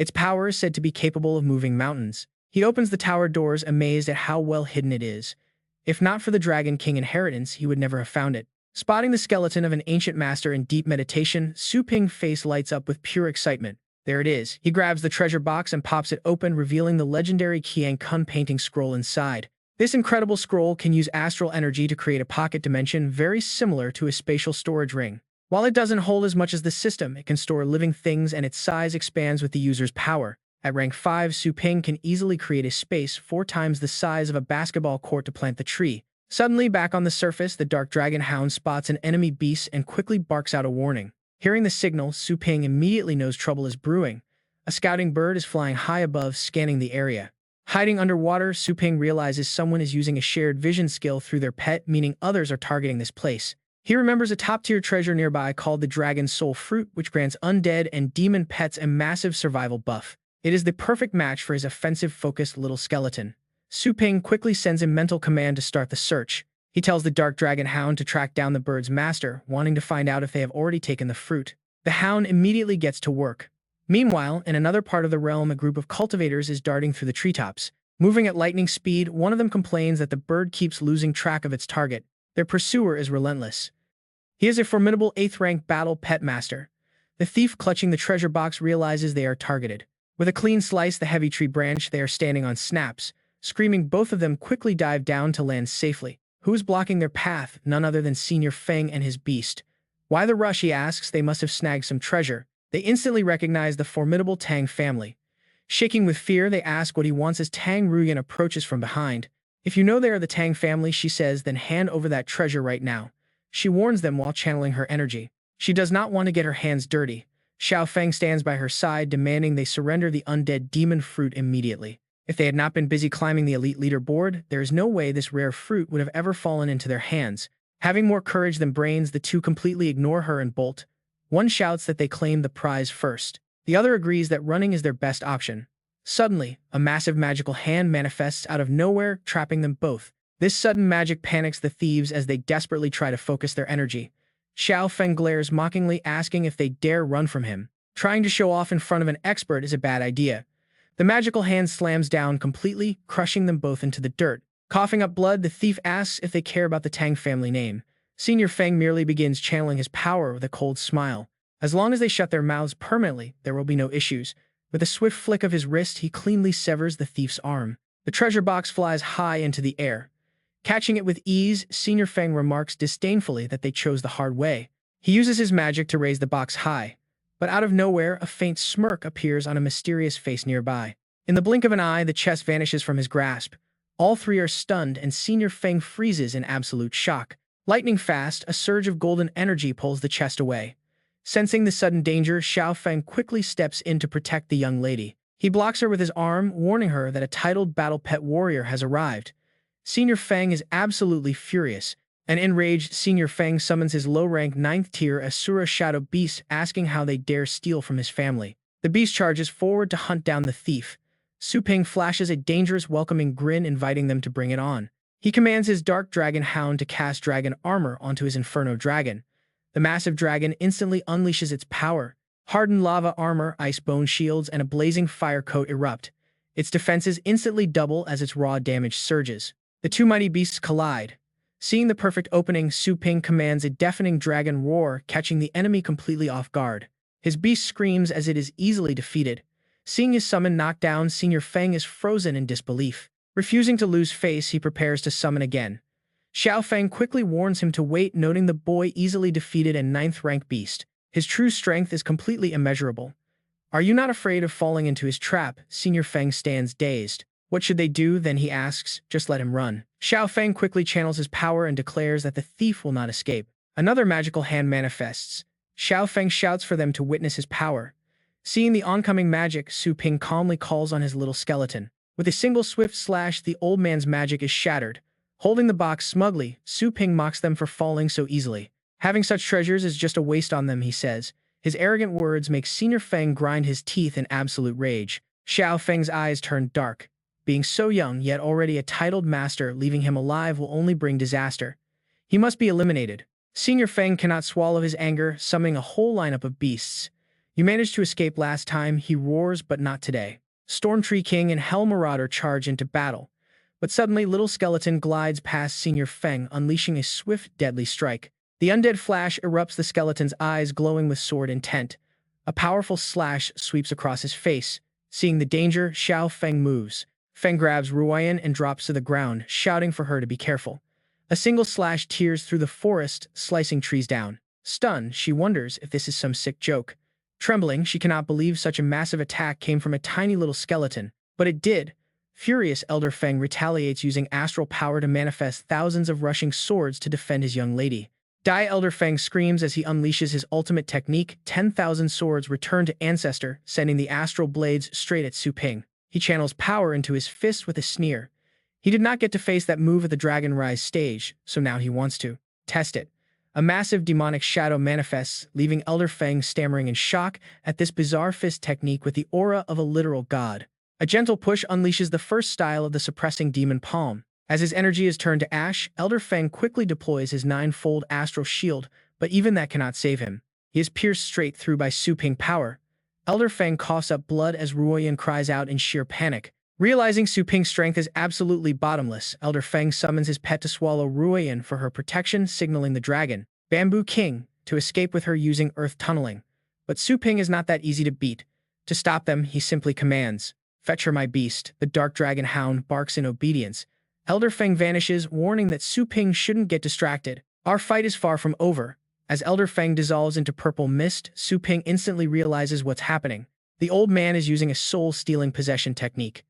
Its power is said to be capable of moving mountains. He opens the tower doors, amazed at how well hidden it is. If not for the Dragon King inheritance, he would never have found it. Spotting the skeleton of an ancient master in deep meditation, Su Ping's face lights up with pure excitement. There it is. He grabs the treasure box and pops it open, revealing the legendary Qiang Kun painting scroll inside. This incredible scroll can use astral energy to create a pocket dimension very similar to a spatial storage ring. While it doesn't hold as much as the system, it can store living things and its size expands with the user's power. At rank 5, Su Ping can easily create a space 4 times the size of a basketball court to plant the tree. Suddenly, back on the surface, the Dark Dragon Hound spots an enemy beast and quickly barks out a warning. Hearing the signal, Su Ping immediately knows trouble is brewing. A scouting bird is flying high above, scanning the area. Hiding underwater, Su Ping realizes someone is using a shared vision skill through their pet, meaning others are targeting this place. He remembers a top-tier treasure nearby called the Dragon Soul Fruit, which grants undead and demon pets a massive survival buff. It is the perfect match for his offensive-focused little skeleton. Su Ping quickly sends a mental command to start the search. He tells the Dark Dragon Hound to track down the bird's master, wanting to find out if they have already taken the fruit. The hound immediately gets to work. Meanwhile, in another part of the realm, a group of cultivators is darting through the treetops. Moving at lightning speed, one of them complains that the bird keeps losing track of its target. Their pursuer is relentless. He is a formidable 8th-rank battle pet master. The thief clutching the treasure box realizes they are targeted. With a clean slice the heavy tree branch they are standing on snaps. Screaming, both of them quickly dive down to land safely. Who is blocking their path? None other than Senior Feng and his beast. Why the rush, he asks. They must have snagged some treasure. They instantly recognize the formidable Tang family. Shaking with fear, they ask what he wants as Tang Ruyan approaches from behind. If you know they are the Tang family, she says, then hand over that treasure right now. She warns them while channeling her energy. She does not want to get her hands dirty. Xiao Feng stands by her side, demanding they surrender the undead demon fruit immediately. If they had not been busy climbing the elite leaderboard, there is no way this rare fruit would have ever fallen into their hands. Having more courage than brains, the two completely ignore her and bolt. One shouts that they claim the prize first. The other agrees that running is their best option. Suddenly, a massive magical hand manifests out of nowhere, trapping them both. This sudden magic panics the thieves as they desperately try to focus their energy. Xiao Feng glares mockingly, asking if they dare run from him. Trying to show off in front of an expert is a bad idea. The magical hand slams down completely, crushing them both into the dirt. Coughing up blood, the thief asks if they care about the Tang family name. Senior Feng merely begins channeling his power with a cold smile. As long as they shut their mouths permanently, there will be no issues. With a swift flick of his wrist, he cleanly severs the thief's arm. The treasure box flies high into the air. Catching it with ease, Senior Feng remarks disdainfully that they chose the hard way. He uses his magic to raise the box high. But out of nowhere, a faint smirk appears on a mysterious face nearby. In the blink of an eye, the chest vanishes from his grasp. All three are stunned, and Senior Feng freezes in absolute shock. Lightning fast, a surge of golden energy pulls the chest away. Sensing the sudden danger, Xiao Feng quickly steps in to protect the young lady. He blocks her with his arm, warning her that a titled battle pet warrior has arrived. Senior Feng is absolutely furious. An enraged Senior Feng summons his low-rank 9th-tier Asura Shadow Beast, asking how they dare steal from his family. The beast charges forward to hunt down the thief. Su Ping flashes a dangerous welcoming grin, inviting them to bring it on. He commands his Dark Dragon Hound to cast dragon armor onto his Inferno Dragon. The massive dragon instantly unleashes its power. Hardened lava armor, ice bone shields, and a blazing fire coat erupt. Its defenses instantly double as its raw damage surges. The two mighty beasts collide. Seeing the perfect opening, Su Ping commands a deafening dragon roar, catching the enemy completely off guard. His beast screams as it is easily defeated. Seeing his summon knocked down, Senior Feng is frozen in disbelief. Refusing to lose face, he prepares to summon again. Xiao Feng quickly warns him to wait, noting the boy easily defeated a 9th-rank beast. His true strength is completely immeasurable. Are you not afraid of falling into his trap? Senior Feng stands dazed. What should they do, then, he asks. Just let him run. Xiao Feng quickly channels his power and declares that the thief will not escape. Another magical hand manifests. Xiao Feng shouts for them to witness his power. Seeing the oncoming magic, Su Ping calmly calls on his little skeleton. With a single swift slash, the old man's magic is shattered. Holding the box smugly, Su Ping mocks them for falling so easily. Having such treasures is just a waste on them, he says. His arrogant words make Senior Feng grind his teeth in absolute rage. Xiao Feng's eyes turn dark. Being so young, yet already a titled master, leaving him alive will only bring disaster. He must be eliminated. Senior Feng cannot swallow his anger, summoning a whole lineup of beasts. You managed to escape last time, he roars, but not today. Storm Tree King and Hell Marauder charge into battle. But suddenly, Little Skeleton glides past Senior Feng, unleashing a swift, deadly strike. The undead flash erupts the skeleton's eyes, glowing with sword intent. A powerful slash sweeps across his face. Seeing the danger, Xiao Feng moves. Feng grabs Ruoyan and drops to the ground, shouting for her to be careful. A single slash tears through the forest, slicing trees down. Stunned, she wonders if this is some sick joke. Trembling, she cannot believe such a massive attack came from a tiny little skeleton. But it did. Furious, Elder Feng retaliates using astral power to manifest thousands of rushing swords to defend his young lady. Die, Elder Feng screams as he unleashes his ultimate technique. 10,000 swords return to Ancestor, sending the astral blades straight at Su Ping. He channels power into his fist with a sneer. He did not get to face that move at the Dragon Rise stage, so now he wants to test it. A massive demonic shadow manifests, leaving Elder Feng stammering in shock at this bizarre fist technique with the aura of a literal god. A gentle push unleashes the first style of the suppressing demon palm. As his energy is turned to ash, Elder Feng quickly deploys his nine-fold astral shield, but even that cannot save him. He is pierced straight through by Su Ping power. Elder Feng coughs up blood as Ruoyan cries out in sheer panic. Realizing Su Ping's strength is absolutely bottomless, Elder Feng summons his pet to swallow Ruoyan for her protection, signaling the dragon, Bamboo King, to escape with her using earth tunneling. But Su Ping is not that easy to beat. To stop them, he simply commands, "Fetch her, my beast." The dark dragon hound barks in obedience. Elder Feng vanishes, warning that Su Ping shouldn't get distracted. Our fight is far from over. As Elder Feng dissolves into purple mist, Su Ping instantly realizes what's happening. The old man is using a soul-stealing possession technique.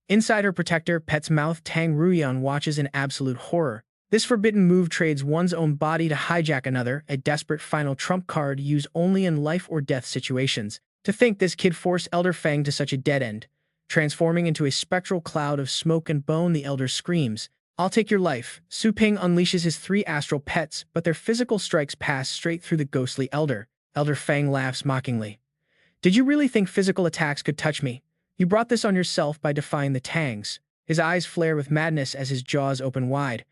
Inside her protector, Pet's mouth, Tang Ruyan watches in absolute horror. This forbidden move trades one's own body to hijack another, a desperate final trump card used only in life-or-death situations. To think this kid forced Elder Feng to such a dead end. Transforming into a spectral cloud of smoke and bone, the elder screams, "I'll take your life." Su Ping unleashes his 3 astral pets, but their physical strikes pass straight through the ghostly elder. Elder Feng laughs mockingly. "Did you really think physical attacks could touch me? You brought this on yourself by defying the Tangs." His eyes flare with madness as his jaws open wide.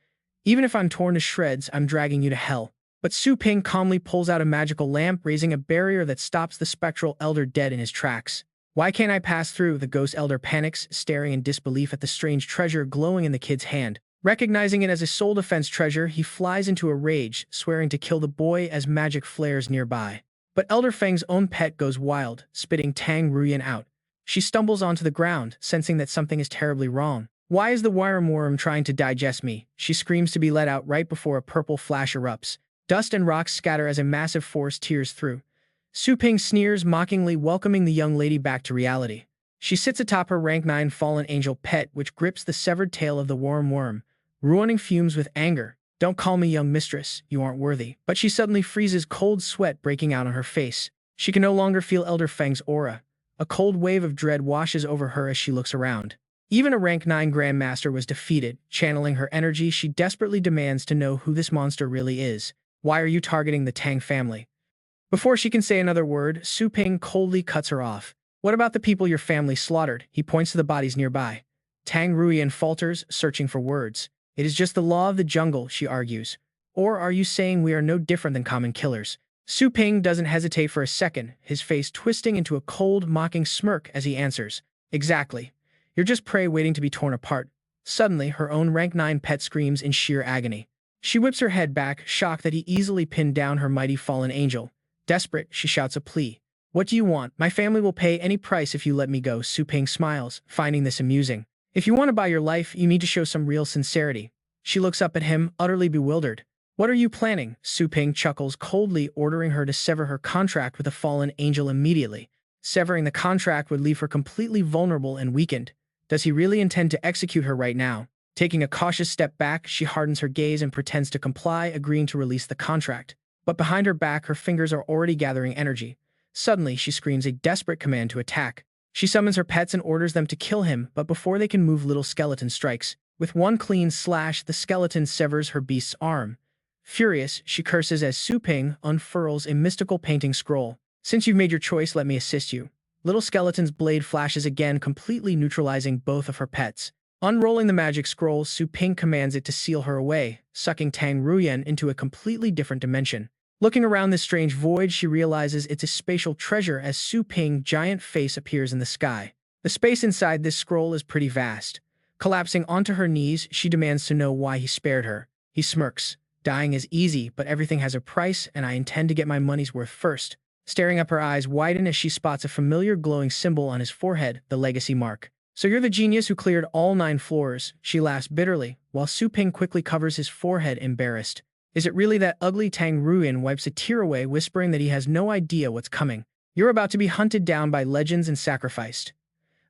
"Even if I'm torn to shreds, I'm dragging you to hell." But Su Ping calmly pulls out a magical lamp, raising a barrier that stops the spectral elder dead in his tracks. "Why can't I pass through?" The ghost elder panics, staring in disbelief at the strange treasure glowing in the kid's hand. Recognizing it as a soul defense treasure, he flies into a rage, swearing to kill the boy as magic flares nearby. But Elder Feng's own pet goes wild, spitting Tang Ruyan out. She stumbles onto the ground, sensing that something is terribly wrong. "Why is the worm trying to digest me?" She screams to be let out right before a purple flash erupts. Dust and rocks scatter as a massive force tears through. Su Ping sneers mockingly, welcoming the young lady back to reality. She sits atop her rank 9 fallen angel pet, which grips the severed tail of the worm, ruining fumes with anger. "Don't call me young mistress, you aren't worthy." But she suddenly freezes, cold sweat breaking out on her face. She can no longer feel Elder Feng's aura. A cold wave of dread washes over her as she looks around. Even a rank 9 Grandmaster was defeated. Channeling her energy, she desperately demands to know who this monster really is. "Why are you targeting the Tang family?" Before she can say another word, Su Ping coldly cuts her off. "What about the people your family slaughtered?" He points to the bodies nearby. Tang Ruyan falters, searching for words. "It is just the law of the jungle," she argues. "Or are you saying we are no different than common killers?" Su Ping doesn't hesitate for a second, his face twisting into a cold, mocking smirk as he answers. "Exactly. You're just prey waiting to be torn apart." Suddenly, her own rank 9 pet screams in sheer agony. She whips her head back, shocked that he easily pinned down her mighty fallen angel. Desperate, she shouts a plea. "What do you want? My family will pay any price if you let me go." Su Ping smiles, finding this amusing. "If you want to buy your life, you need to show some real sincerity." She looks up at him, utterly bewildered. "What are you planning?" Su Ping chuckles coldly, ordering her to sever her contract with the fallen angel immediately. Severing the contract would leave her completely vulnerable and weakened. Does he really intend to execute her right now? Taking a cautious step back, she hardens her gaze and pretends to comply, agreeing to release the contract. But behind her back, her fingers are already gathering energy. Suddenly, she screams a desperate command to attack. She summons her pets and orders them to kill him, but before they can move, Little Skeleton strikes. With one clean slash, the skeleton severs her beast's arm. Furious, she curses as Su Ping unfurls a mystical painting scroll. "Since you've made your choice, let me assist you." Little Skeleton's blade flashes again, completely neutralizing both of her pets. Unrolling the magic scroll, Su Ping commands it to seal her away, sucking Tang Ruyan into a completely different dimension. Looking around this strange void, she realizes it's a spatial treasure as Su Ping's giant face appears in the sky. The space inside this scroll is pretty vast. Collapsing onto her knees, she demands to know why he spared her. He smirks. Dying is easy, but everything has a price, and I intend to get my money's worth first. Staring up, her eyes widen as she spots a familiar glowing symbol on his forehead, the legacy mark. So you're the genius who cleared all 9 floors, she laughs bitterly, while Su Ping quickly covers his forehead, embarrassed. Is it really that ugly? Tang Ruyan wipes a tear away, whispering that he has no idea what's coming. You're about to be hunted down by legends and sacrificed.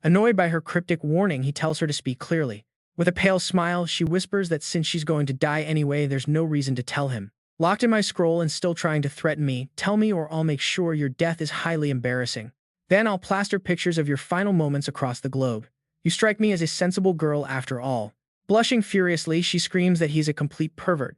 Annoyed by her cryptic warning, he tells her to speak clearly. With a pale smile, she whispers that since she's going to die anyway, there's no reason to tell him. Locked in my scroll and still trying to threaten me, tell me or I'll make sure your death is highly embarrassing. Then I'll plaster pictures of your final moments across the globe. You strike me as a sensible girl after all. Blushing furiously, she screams that he's a complete pervert.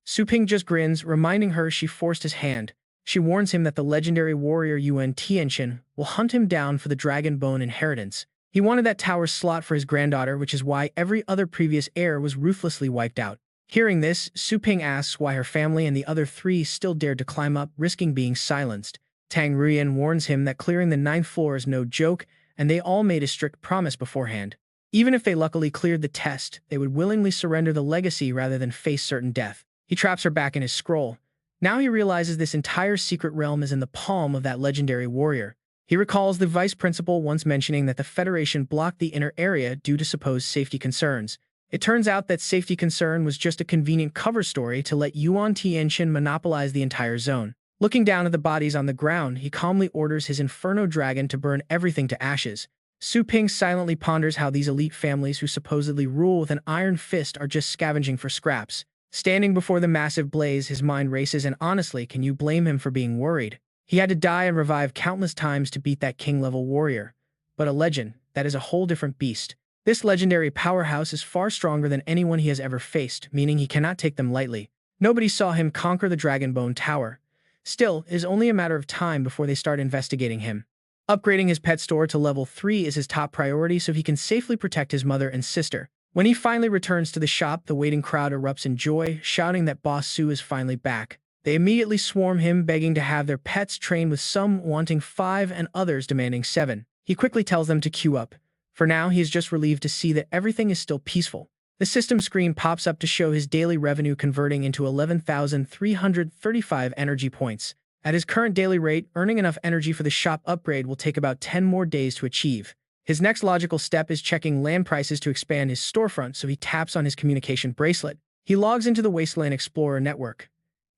Su Ping just grins, reminding her she forced his hand. She warns him that the legendary warrior Yuan Tianqin will hunt him down for the Dragon Bone inheritance. He wanted that tower slot for his granddaughter, which is why every other previous heir was ruthlessly wiped out. Hearing this, Su Ping asks why her family and the other 3 still dared to climb up, risking being silenced. Tang Ruyan warns him that clearing the 9th floor is no joke, and they all made a strict promise beforehand. Even if they luckily cleared the test, they would willingly surrender the legacy rather than face certain death. He traps her back in his scroll. Now he realizes this entire secret realm is in the palm of that legendary warrior. He recalls the vice principal once mentioning that the Federation blocked the inner area due to supposed safety concerns. It turns out that safety concern was just a convenient cover story to let Yuan Tianqin monopolize the entire zone. Looking down at the bodies on the ground, he calmly orders his Inferno Dragon to burn everything to ashes. Su Ping silently ponders how these elite families who supposedly rule with an iron fist are just scavenging for scraps. Standing before the massive blaze, his mind races, and honestly, can you blame him for being worried? He had to die and revive countless times to beat that king-level warrior. But a legend, that is a whole different beast. This legendary powerhouse is far stronger than anyone he has ever faced, meaning he cannot take them lightly. Nobody saw him conquer the Dragonbone Tower. Still, it is only a matter of time before they start investigating him. Upgrading his pet store to level 3 is his top priority so he can safely protect his mother and sister. When he finally returns to the shop, the waiting crowd erupts in joy, shouting that Boss Su is finally back. They immediately swarm him, begging to have their pets trained, with some wanting 5 and others demanding 7. He quickly tells them to queue up. For now, he is just relieved to see that everything is still peaceful. The system screen pops up to show his daily revenue converting into 11,335 energy points. At his current daily rate, earning enough energy for the shop upgrade will take about 10 more days to achieve. His next logical step is checking land prices to expand his storefront, so he taps on his communication bracelet. He logs into the Wasteland Explorer network.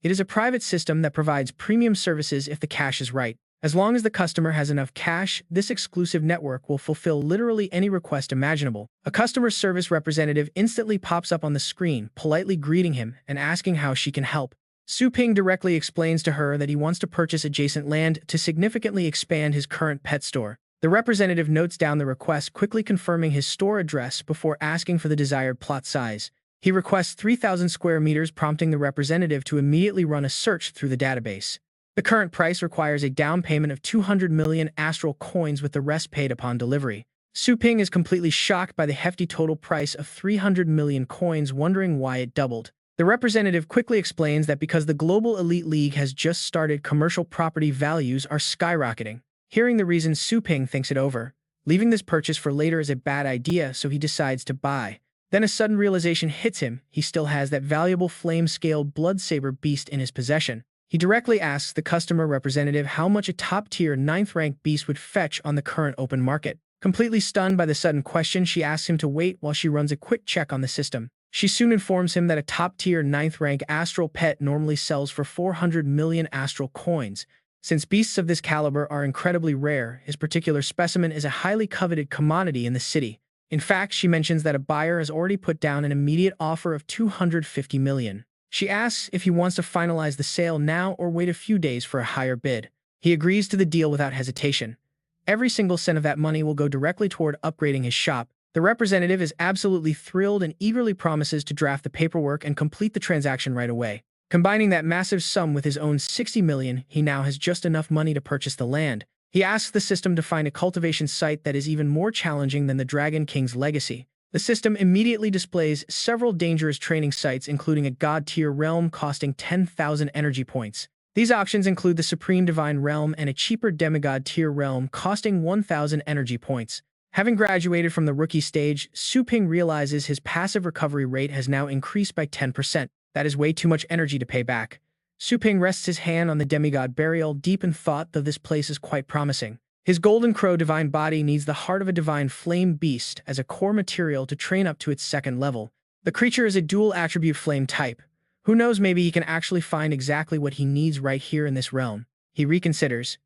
It is a private system that provides premium services if the cash is right. As long as the customer has enough cash, this exclusive network will fulfill literally any request imaginable. A customer service representative instantly pops up on the screen, politely greeting him and asking how she can help. Su Ping directly explains to her that he wants to purchase adjacent land to significantly expand his current pet store. The representative notes down the request, quickly confirming his store address before asking for the desired plot size. He requests 3,000 square meters, prompting the representative to immediately run a search through the database. The current price requires a down payment of 200 million astral coins, with the rest paid upon delivery. Su Ping is completely shocked by the hefty total price of 300 million coins, wondering why it doubled. The representative quickly explains that because the Global Elite League has just started, commercial property values are skyrocketing. Hearing the reason, Su Ping thinks it over. Leaving this purchase for later is a bad idea, so he decides to buy. Then a sudden realization hits him. He still has that valuable flame-scaled blood-saber beast in his possession. He directly asks the customer representative how much a top-tier 9th-rank beast would fetch on the current open market. Completely stunned by the sudden question, she asks him to wait while she runs a quick check on the system. She soon informs him that a top-tier 9th-rank astral pet normally sells for 400 million astral coins. Since beasts of this caliber are incredibly rare, his particular specimen is a highly coveted commodity in the city. In fact, she mentions that a buyer has already put down an immediate offer of 250 million. She asks if he wants to finalize the sale now or wait a few days for a higher bid. He agrees to the deal without hesitation. Every single cent of that money will go directly toward upgrading his shop. The representative is absolutely thrilled and eagerly promises to draft the paperwork and complete the transaction right away. Combining that massive sum with his own 60 million, he now has just enough money to purchase the land. He asks the system to find a cultivation site that is even more challenging than the Dragon King's legacy. The system immediately displays several dangerous training sites, including a god-tier realm costing 10,000 energy points. These auctions include the Supreme Divine Realm and a cheaper Demigod tier realm costing 1,000 energy points. Having graduated from the rookie stage, Su Ping realizes his passive recovery rate has now increased by 10%. That is way too much energy to pay back. Su Ping rests his hand on the demigod burial, deep in thought, though this place is quite promising. His golden crow divine body needs the heart of a divine flame beast as a core material to train up to its second level. The creature is a dual attribute flame type. Who knows, maybe he can actually find exactly what he needs right here in this realm. He reconsiders.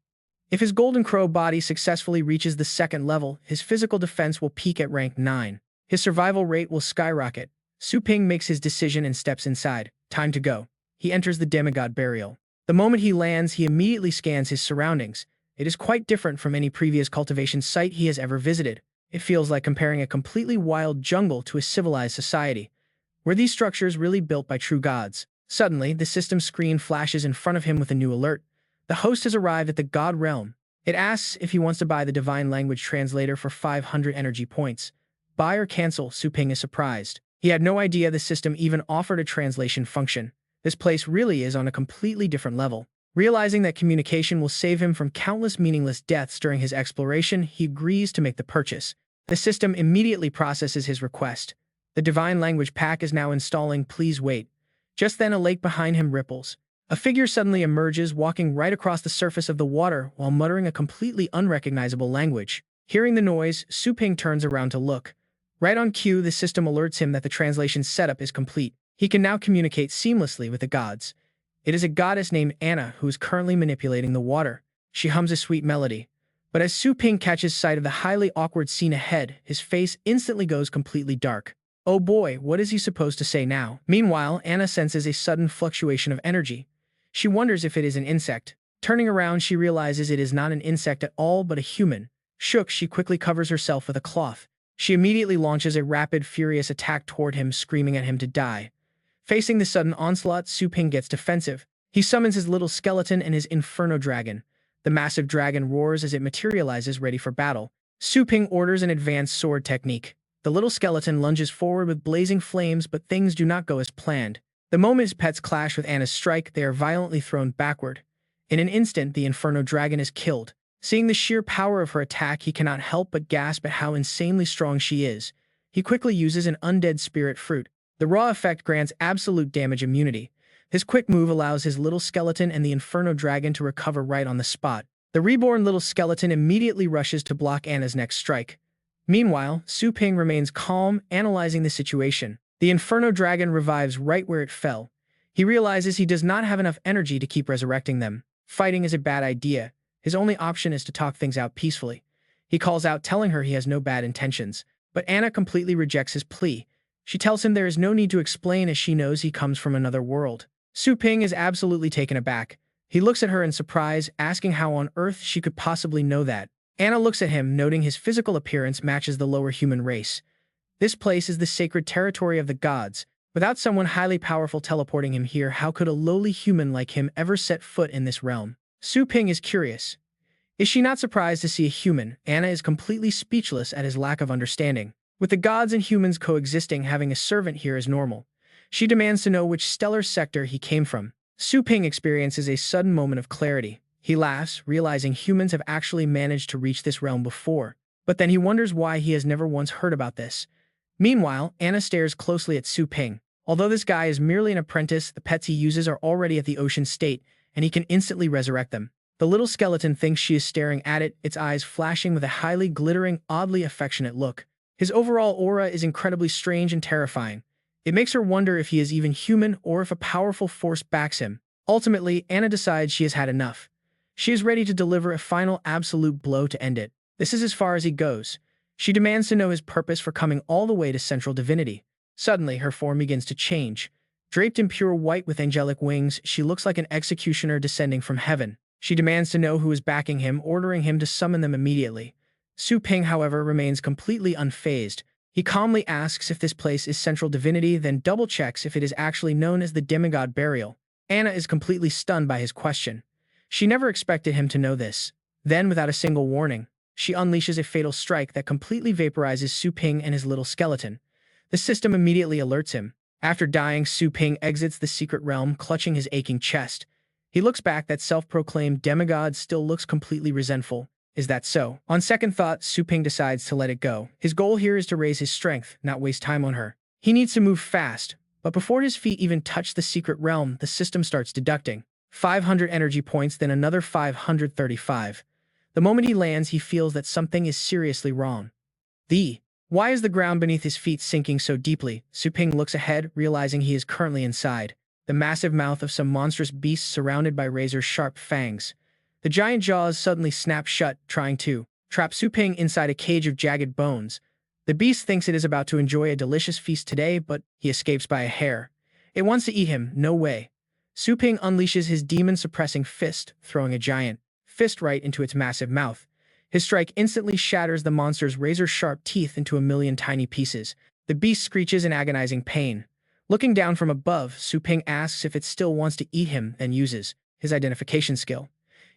If his golden crow body successfully reaches the second level, his physical defense will peak at rank 9. His survival rate will skyrocket. Su Ping makes his decision and steps inside. Time to go. He enters the demigod burial. The moment he lands, he immediately scans his surroundings. It is quite different from any previous cultivation site he has ever visited. It feels like comparing a completely wild jungle to a civilized society. Were these structures really built by true gods? Suddenly, the system screen flashes in front of him with a new alert. The host has arrived at the God Realm. It asks if he wants to buy the Divine Language Translator for 500 energy points. Buy or cancel, Su Ping is surprised. He had no idea the system even offered a translation function. This place really is on a completely different level. Realizing that communication will save him from countless meaningless deaths during his exploration, he agrees to make the purchase. The system immediately processes his request. The Divine Language pack is now installing. Please wait. Just then, a lake behind him ripples. A figure suddenly emerges, walking right across the surface of the water while muttering a completely unrecognizable language. Hearing the noise, Su Ping turns around to look. Right on cue, the system alerts him that the translation setup is complete. He can now communicate seamlessly with the gods. It is a goddess named Anna who is currently manipulating the water. She hums a sweet melody. But as Su Ping catches sight of the highly awkward scene ahead, his face instantly goes completely dark. Oh boy, what is he supposed to say now? Meanwhile, Anna senses a sudden fluctuation of energy. She wonders if it is an insect. Turning around, she realizes it is not an insect at all, but a human. Shook, she quickly covers herself with a cloth. She immediately launches a rapid, furious attack toward him, screaming at him to die. Facing the sudden onslaught, Su Ping gets defensive. He summons his little skeleton and his inferno dragon. The massive dragon roars as it materializes, ready for battle. Su Ping orders an advanced sword technique. The little skeleton lunges forward with blazing flames, but things do not go as planned. The moment his pets clash with Anna's strike, they are violently thrown backward. In an instant, the inferno dragon is killed. Seeing the sheer power of her attack, he cannot help but gasp at how insanely strong she is. He quickly uses an undead spirit fruit. The raw effect grants absolute damage immunity. His quick move allows his little skeleton and the inferno dragon to recover right on the spot. The reborn little skeleton immediately rushes to block Anna's next strike. Meanwhile, Su Ping remains calm, analyzing the situation. The inferno dragon revives right where it fell. He realizes he does not have enough energy to keep resurrecting them. Fighting is a bad idea. His only option is to talk things out peacefully. He calls out, telling her he has no bad intentions. But Anna completely rejects his plea. She tells him there is no need to explain, as she knows he comes from another world. Su Ping is absolutely taken aback. He looks at her in surprise, asking how on earth she could possibly know that. Anna looks at him, noting his physical appearance matches the lower human race. This place is the sacred territory of the gods. Without someone highly powerful teleporting him here, how could a lowly human like him ever set foot in this realm? Su Ping is curious. Is she not surprised to see a human? Anna is completely speechless at his lack of understanding. With the gods and humans coexisting, having a servant here is normal. She demands to know which stellar sector he came from. Su Ping experiences a sudden moment of clarity. He laughs, realizing humans have actually managed to reach this realm before. But then he wonders why he has never once heard about this. Meanwhile, Anna stares closely at Su Ping. Although this guy is merely an apprentice, the pets he uses are already at the ocean state, and he can instantly resurrect them. The little skeleton thinks she is staring at it, its eyes flashing with a highly glittering, oddly affectionate look. His overall aura is incredibly strange and terrifying. It makes her wonder if he is even human or if a powerful force backs him. Ultimately, Anna decides she has had enough. She is ready to deliver a final absolute blow to end it. This is as far as he goes. She demands to know his purpose for coming all the way to Central Divinity. Suddenly, her form begins to change. Draped in pure white with angelic wings, she looks like an executioner descending from heaven. She demands to know who is backing him, ordering him to summon them immediately. Su Ping, however, remains completely unfazed. He calmly asks if this place is Central Divinity, then double-checks if it is actually known as the Demigod Burial. Anna is completely stunned by his question. She never expected him to know this. Then, without a single warning, she unleashes a fatal strike that completely vaporizes Su Ping and his little skeleton. The system immediately alerts him. After dying, Su Ping exits the secret realm, clutching his aching chest. He looks back, that self-proclaimed demigod still looks completely resentful. Is that so? On second thought, Su Ping decides to let it go. His goal here is to raise his strength, not waste time on her. He needs to move fast, but before his feet even touch the secret realm, the system starts deducting 500 energy points, then another 535. The moment he lands, he feels that something is seriously wrong. Why is the ground beneath his feet sinking so deeply? Su Ping looks ahead, realizing he is currently inside the massive mouth of some monstrous beast surrounded by razor-sharp fangs. The giant jaws suddenly snap shut, trying to trap Su Ping inside a cage of jagged bones. The beast thinks it is about to enjoy a delicious feast today, but he escapes by a hair. It wants to eat him, no way. Su Ping unleashes his demon-suppressing fist, throwing a giant fist right into its massive mouth. His strike instantly shatters the monster's razor-sharp teeth into a million tiny pieces. The beast screeches in agonizing pain. Looking down from above, Su Ping asks if it still wants to eat him, then uses his identification skill.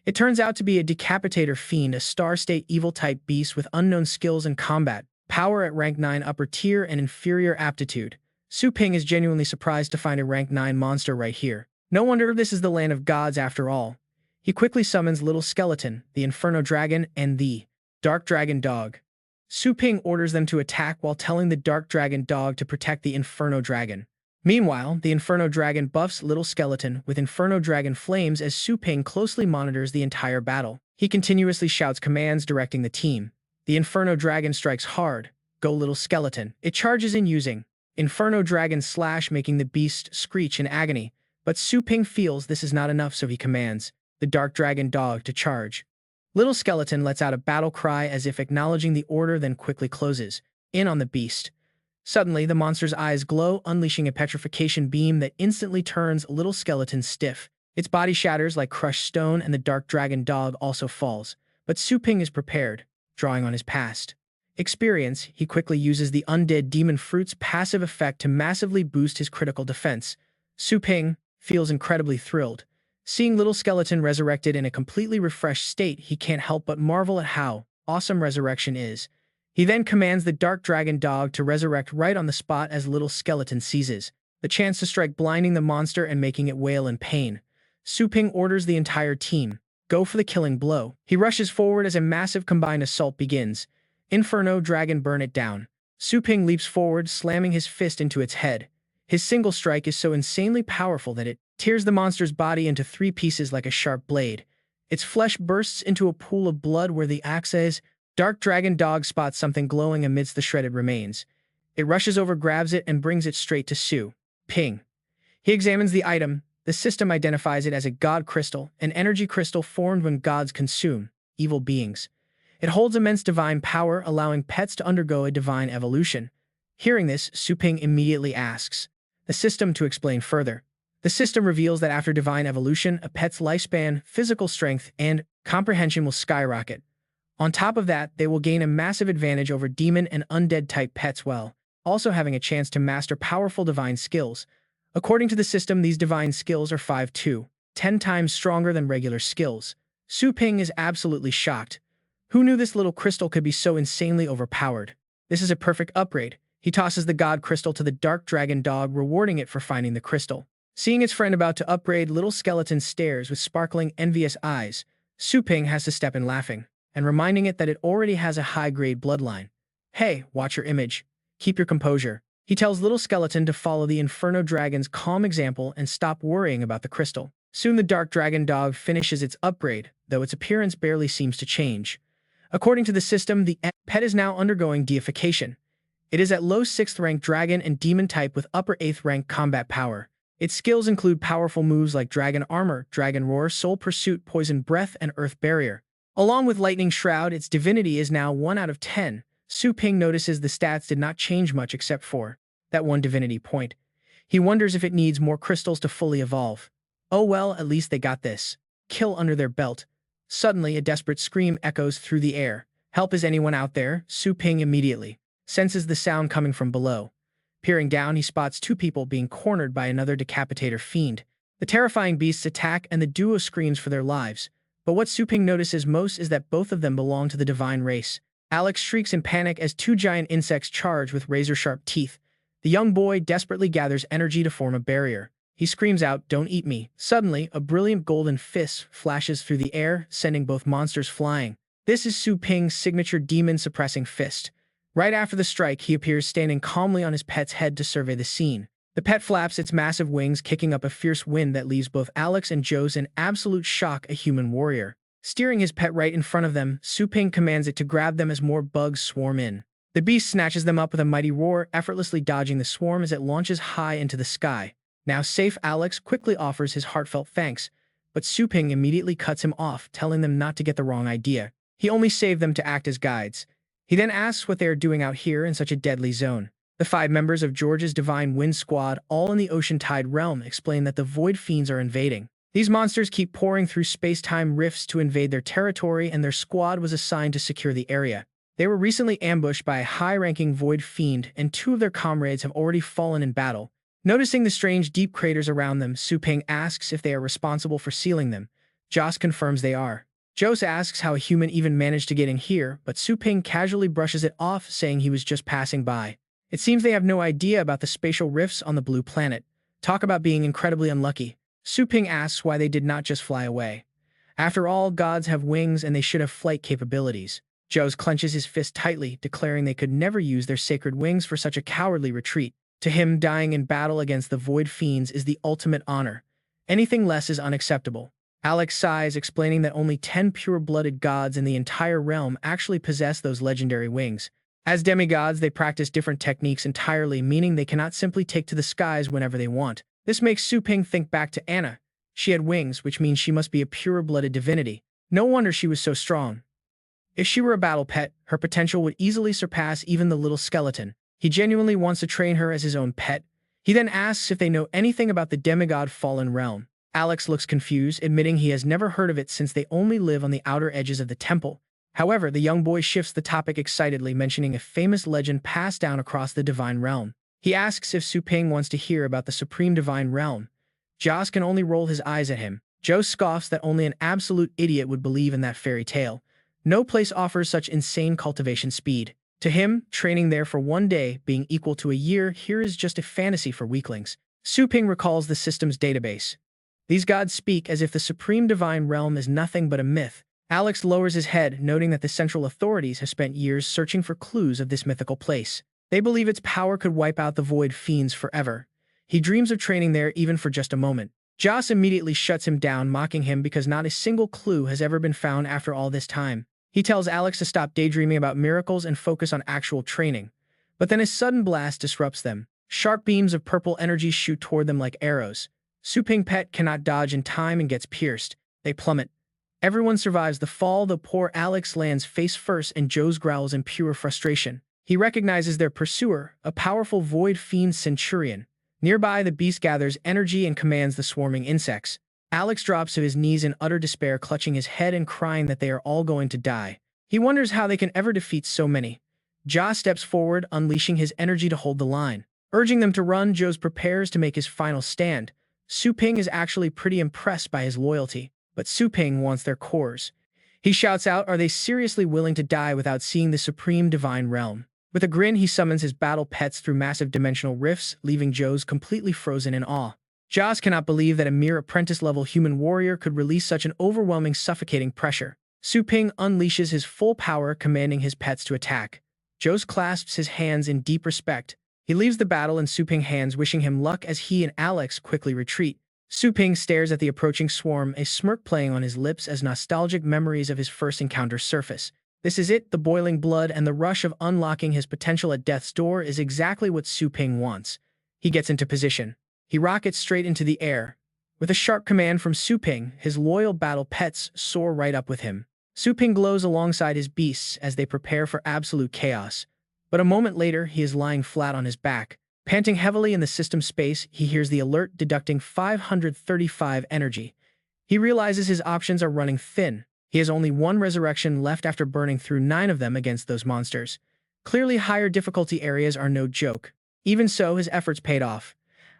It turns out to be a decapitator fiend, a star-state evil-type beast with unknown skills in combat, power at rank 9 upper tier and inferior aptitude. Su Ping is genuinely surprised to find a rank 9 monster right here. No wonder this is the land of gods after all. He quickly summons Little Skeleton, the Inferno Dragon, and the Dark Dragon Dog. Su Ping orders them to attack while telling the Dark Dragon Dog to protect the Inferno Dragon. Meanwhile, the Inferno Dragon buffs Little Skeleton with Inferno Dragon flames as Su Ping closely monitors the entire battle. He continuously shouts commands directing the team. The Inferno Dragon strikes hard. Go Little Skeleton. It charges in using Inferno Dragon Slash, making the beast screech in agony. But Su Ping feels this is not enough, so he commands the Dark Dragon Dog to charge. Little Skeleton lets out a battle cry as if acknowledging the order, then quickly closes in on the beast. Suddenly, the monster's eyes glow, unleashing a petrification beam that instantly turns Little Skeleton stiff. Its body shatters like crushed stone, and the Dark Dragon Dog also falls. But Su Ping is prepared. Drawing on his past experience, he quickly uses the Undead Demon Fruit's passive effect to massively boost his critical defense. Su Ping feels incredibly thrilled. Seeing Little Skeleton resurrected in a completely refreshed state, he can't help but marvel at how awesome resurrection is. He then commands the Dark Dragon Dog to resurrect right on the spot as Little Skeleton seizes the chance to strike, blinding the monster and making it wail in pain. Su Ping orders the entire team go for the killing blow. He rushes forward as a massive combined assault begins. Inferno Dragon, burn it down. Su Ping leaps forward, slamming his fist into its head. His single strike is so insanely powerful that it tears the monster's body into 3 pieces like a sharp blade. Its flesh bursts into a pool of blood where the axe is. Dark Dragon Dog spots something glowing amidst the shredded remains. It rushes over, grabs it, and brings it straight to Su Ping. He examines the item. The system identifies it as a god crystal, an energy crystal formed when gods consume evil beings. It holds immense divine power, allowing pets to undergo a divine evolution. Hearing this, Su Ping immediately asks the system to explain further. The system reveals that after divine evolution, a pet's lifespan, physical strength, and comprehension will skyrocket. On top of that, they will gain a massive advantage over demon and undead-type pets, while also having a chance to master powerful divine skills. According to the system, these divine skills are 5 to 10 times stronger than regular skills. Su Ping is absolutely shocked. Who knew this little crystal could be so insanely overpowered? This is a perfect upgrade. He tosses the god crystal to the Dark Dragon Dog, rewarding it for finding the crystal. Seeing its friend about to upgrade, Little Skeleton stares with sparkling, envious eyes. Su Ping has to step in, laughing and reminding it that it already has a high-grade bloodline. Hey, watch your image. Keep your composure. He tells Little Skeleton to follow the Inferno Dragon's calm example and stop worrying about the crystal. Soon the Dark Dragon Dog finishes its upgrade, though its appearance barely seems to change. According to the system, the pet is now undergoing deification. It is at low 6th rank dragon and demon type with upper 8th rank combat power. Its skills include powerful moves like Dragon Armor, Dragon Roar, Soul Pursuit, Poison Breath, and Earth Barrier. Along with Lightning Shroud, its divinity is now 1 out of 10. Su Ping notices the stats did not change much except for that 1 divinity point. He wonders if it needs more crystals to fully evolve. Oh well, at least they got this kill under their belt. Suddenly, a desperate scream echoes through the air. Help, is anyone out there? Su Ping immediately senses the sound coming from below. Peering down, he spots 2 people being cornered by another decapitator fiend. The terrifying beasts attack and the duo screams for their lives. But what Su Ping notices most is that both of them belong to the divine race. Alex shrieks in panic as 2 giant insects charge with razor-sharp teeth. The young boy desperately gathers energy to form a barrier. He screams out, "Don't eat me." Suddenly, a brilliant golden fist flashes through the air, sending both monsters flying. This is Su Ping's signature demon-suppressing fist. Right after the strike, he appears standing calmly on his pet's head to survey the scene. The pet flaps its massive wings, kicking up a fierce wind that leaves both Alex and Joes in absolute shock. A human warrior. Steering his pet right in front of them, Su Ping commands it to grab them as more bugs swarm in. The beast snatches them up with a mighty roar, effortlessly dodging the swarm as it launches high into the sky. Now safe, Alex quickly offers his heartfelt thanks, but Su Ping immediately cuts him off, telling them not to get the wrong idea. He only saved them to act as guides. He then asks what they are doing out here in such a deadly zone. The 5 members of George's Divine Wind Squad, all in the Ocean Tide realm, explain that the Void Fiends are invading. These monsters keep pouring through space-time rifts to invade their territory, and their squad was assigned to secure the area. They were recently ambushed by a high-ranking Void Fiend, and 2 of their comrades have already fallen in battle. Noticing the strange deep craters around them, Su Ping asks if they are responsible for sealing them. Joss confirms they are. Jose asks how a human even managed to get in here, but Su Ping casually brushes it off, saying he was just passing by. It seems they have no idea about the spatial rifts on the blue planet. Talk about being incredibly unlucky. Su Ping asks why they did not just fly away. After all, gods have wings and they should have flight capabilities. Jose clenches his fist tightly, declaring they could never use their sacred wings for such a cowardly retreat. To him, dying in battle against the Void Fiends is the ultimate honor. Anything less is unacceptable. Alex sighs, explaining that only 10 pure-blooded gods in the entire realm actually possess those legendary wings. As demigods, they practice different techniques entirely, meaning they cannot simply take to the skies whenever they want. This makes Su Ping think back to Anna. She had wings, which means she must be a pure-blooded divinity. No wonder she was so strong. If she were a battle pet, her potential would easily surpass even the little skeleton. He genuinely wants to train her as his own pet. He then asks if they know anything about the demigod Fallen Realm. Alex looks confused, admitting he has never heard of it since they only live on the outer edges of the temple. However, the young boy shifts the topic excitedly, mentioning a famous legend passed down across the Divine Realm. He asks if Su Ping wants to hear about the Supreme Divine Realm. Joss can only roll his eyes at him. Joe scoffs that only an absolute idiot would believe in that fairy tale. No place offers such insane cultivation speed. To him, training there for 1 day, being equal to a year, here is just a fantasy for weaklings. Su Ping recalls the system's database. These gods speak as if the Supreme Divine Realm is nothing but a myth. Alex lowers his head, noting that the central authorities have spent years searching for clues of this mythical place. They believe its power could wipe out the Void Fiends forever. He dreams of training there even for just a moment. Joss immediately shuts him down, mocking him because not a single clue has ever been found after all this time. He tells Alex to stop daydreaming about miracles and focus on actual training. But then a sudden blast disrupts them. Sharp beams of purple energy shoot toward them like arrows. Su Ping Pet cannot dodge in time and gets pierced. They plummet. Everyone survives the fall, though poor Alex lands face first, and Joe's growls in pure frustration. He recognizes their pursuer, a powerful Void Fiend Centurion. Nearby, the beast gathers energy and commands the swarming insects. Alex drops to his knees in utter despair, clutching his head and crying that they are all going to die. He wonders how they can ever defeat so many. Joss steps forward, unleashing his energy to hold the line. Urging them to run, Joe prepares to make his final stand. Su Ping is actually pretty impressed by his loyalty, but Su Ping wants their cores. He shouts out, are they seriously willing to die without seeing the Supreme Divine Realm? With a grin, he summons his battle pets through massive dimensional rifts, leaving Joe's completely frozen in awe. Joss cannot believe that a mere apprentice-level human warrior could release such an overwhelming, suffocating pressure. Su Ping unleashes his full power, commanding his pets to attack. Joe clasps his hands in deep respect. He leaves the battle in Su Ping's hands, wishing him luck as he and Alex quickly retreat. Su Ping stares at the approaching swarm, a smirk playing on his lips as nostalgic memories of his first encounter surface. This is it, the boiling blood and the rush of unlocking his potential at death's door is exactly what Su Ping wants. He gets into position. He rockets straight into the air. With a sharp command from Su Ping, his loyal battle pets soar right up with him. Su Ping glows alongside his beasts as they prepare for absolute chaos. But a moment later, he is lying flat on his back. Panting heavily in the system space, he hears the alert deducting 535 energy. He realizes his options are running thin. He has only 1 resurrection left after burning through 9 of them against those monsters. Clearly, higher difficulty areas are no joke. Even so, his efforts paid off.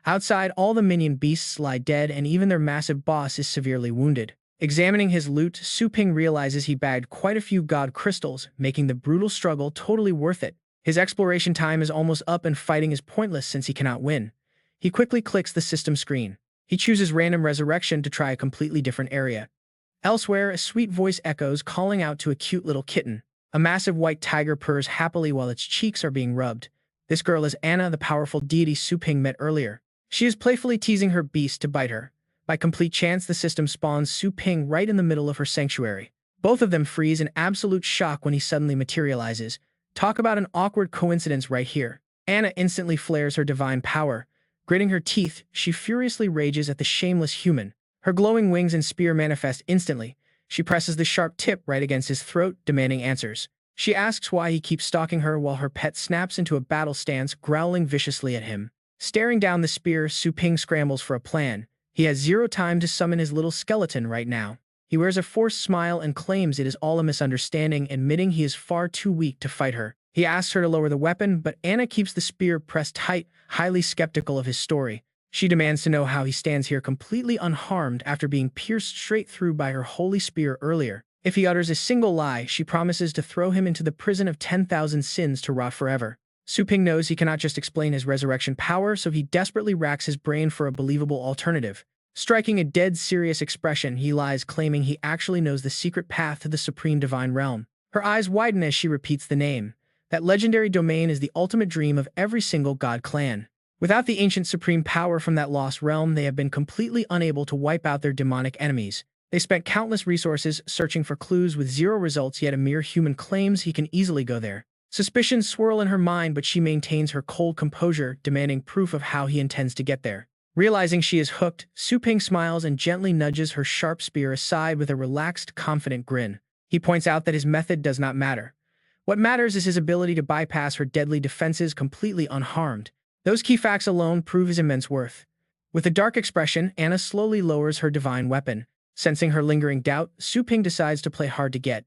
Outside, all the minion beasts lie dead, and even their massive boss is severely wounded. Examining his loot, Su Ping realizes he bagged quite a few god crystals, making the brutal struggle totally worth it. His exploration time is almost up and fighting is pointless since he cannot win. He quickly clicks the system screen. He chooses random resurrection to try a completely different area. Elsewhere, a sweet voice echoes calling out to a cute little kitten. A massive white tiger purrs happily while its cheeks are being rubbed. This girl is Anna, the powerful deity Su Ping met earlier. She is playfully teasing her beast to bite her. By complete chance, the system spawns Su Ping right in the middle of her sanctuary. Both of them freeze in absolute shock when he suddenly materializes. Talk about an awkward coincidence right here. Anna instantly flares her divine power. Gritting her teeth, she furiously rages at the shameless human. Her glowing wings and spear manifest instantly. She presses the sharp tip right against his throat, demanding answers. She asks why he keeps stalking her while her pet snaps into a battle stance, growling viciously at him. Staring down the spear, Su Ping scrambles for a plan. He has zero time to summon his little skeleton right now. He wears a forced smile and claims it is all a misunderstanding, admitting he is far too weak to fight her. He asks her to lower the weapon, but Anna keeps the spear pressed tight, highly skeptical of his story. She demands to know how he stands here completely unharmed after being pierced straight through by her holy spear earlier. If he utters a single lie, she promises to throw him into the prison of 10,000 sins to rot forever. Su Ping knows he cannot just explain his resurrection power, so he desperately racks his brain for a believable alternative. Striking a dead serious expression, he lies, claiming he actually knows the secret path to the supreme divine realm. Her eyes widen as she repeats the name. That legendary domain is the ultimate dream of every single god clan. Without the ancient supreme power from that lost realm, they have been completely unable to wipe out their demonic enemies. They spent countless resources searching for clues with zero results, yet a mere human claims he can easily go there. Suspicions swirl in her mind, but she maintains her cold composure, demanding proof of how he intends to get there. Realizing she is hooked, Su Ping smiles and gently nudges her sharp spear aside with a relaxed, confident grin. He points out that his method does not matter. What matters is his ability to bypass her deadly defenses completely unharmed. Those key facts alone prove his immense worth. With a dark expression, Anna slowly lowers her divine weapon. Sensing her lingering doubt, Su Ping decides to play hard to get.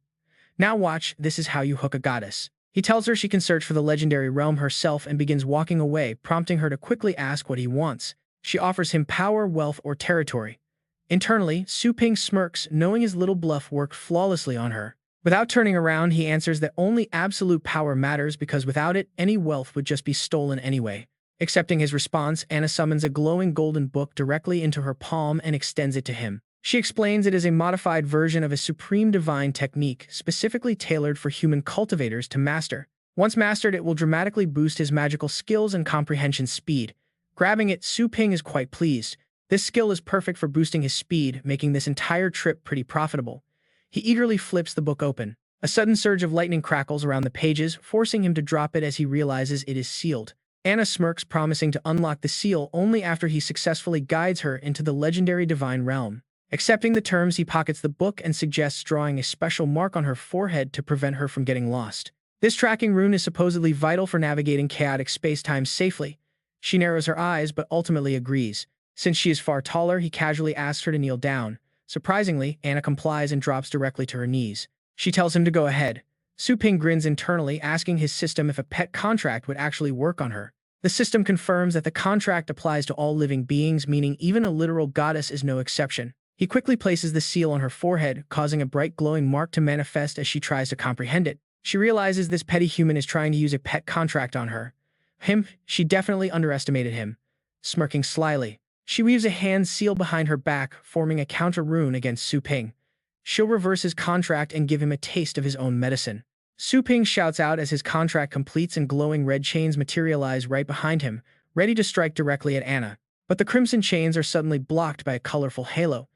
Now watch, this is how you hook a goddess. He tells her she can search for the legendary realm herself and begins walking away, prompting her to quickly ask what he wants. She offers him power, wealth, or territory. Internally, Su Ping smirks, knowing his little bluff worked flawlessly on her. Without turning around, he answers that only absolute power matters because without it, any wealth would just be stolen anyway. Accepting his response, Anna summons a glowing golden book directly into her palm and extends it to him. She explains it is a modified version of a supreme divine technique specifically tailored for human cultivators to master. Once mastered, it will dramatically boost his magical skills and comprehension speed. Grabbing it, Su Ping is quite pleased. This skill is perfect for boosting his speed, making this entire trip pretty profitable. He eagerly flips the book open. A sudden surge of lightning crackles around the pages, forcing him to drop it as he realizes it is sealed. Anna smirks, promising to unlock the seal only after he successfully guides her into the legendary divine realm. Accepting the terms, he pockets the book and suggests drawing a special mark on her forehead to prevent her from getting lost. This tracking rune is supposedly vital for navigating chaotic space-time safely. She narrows her eyes, but ultimately agrees. Since she is far taller, he casually asks her to kneel down. Surprisingly, Anna complies and drops directly to her knees. She tells him to go ahead. Su Ping grins internally, asking his system if a pet contract would actually work on her. The system confirms that the contract applies to all living beings, meaning even a literal goddess is no exception. He quickly places the seal on her forehead, causing a bright glowing mark to manifest as she tries to comprehend it. She realizes this petty human is trying to use a pet contract on her. She definitely underestimated him. Smirking slyly, she weaves a hand seal behind her back, forming a counter rune against Su Ping. She'll reverse his contract and give him a taste of his own medicine. Su Ping shouts out as his contract completes and glowing red chains materialize right behind him, ready to strike directly at Anna. But the crimson chains are suddenly blocked by a colorful halo.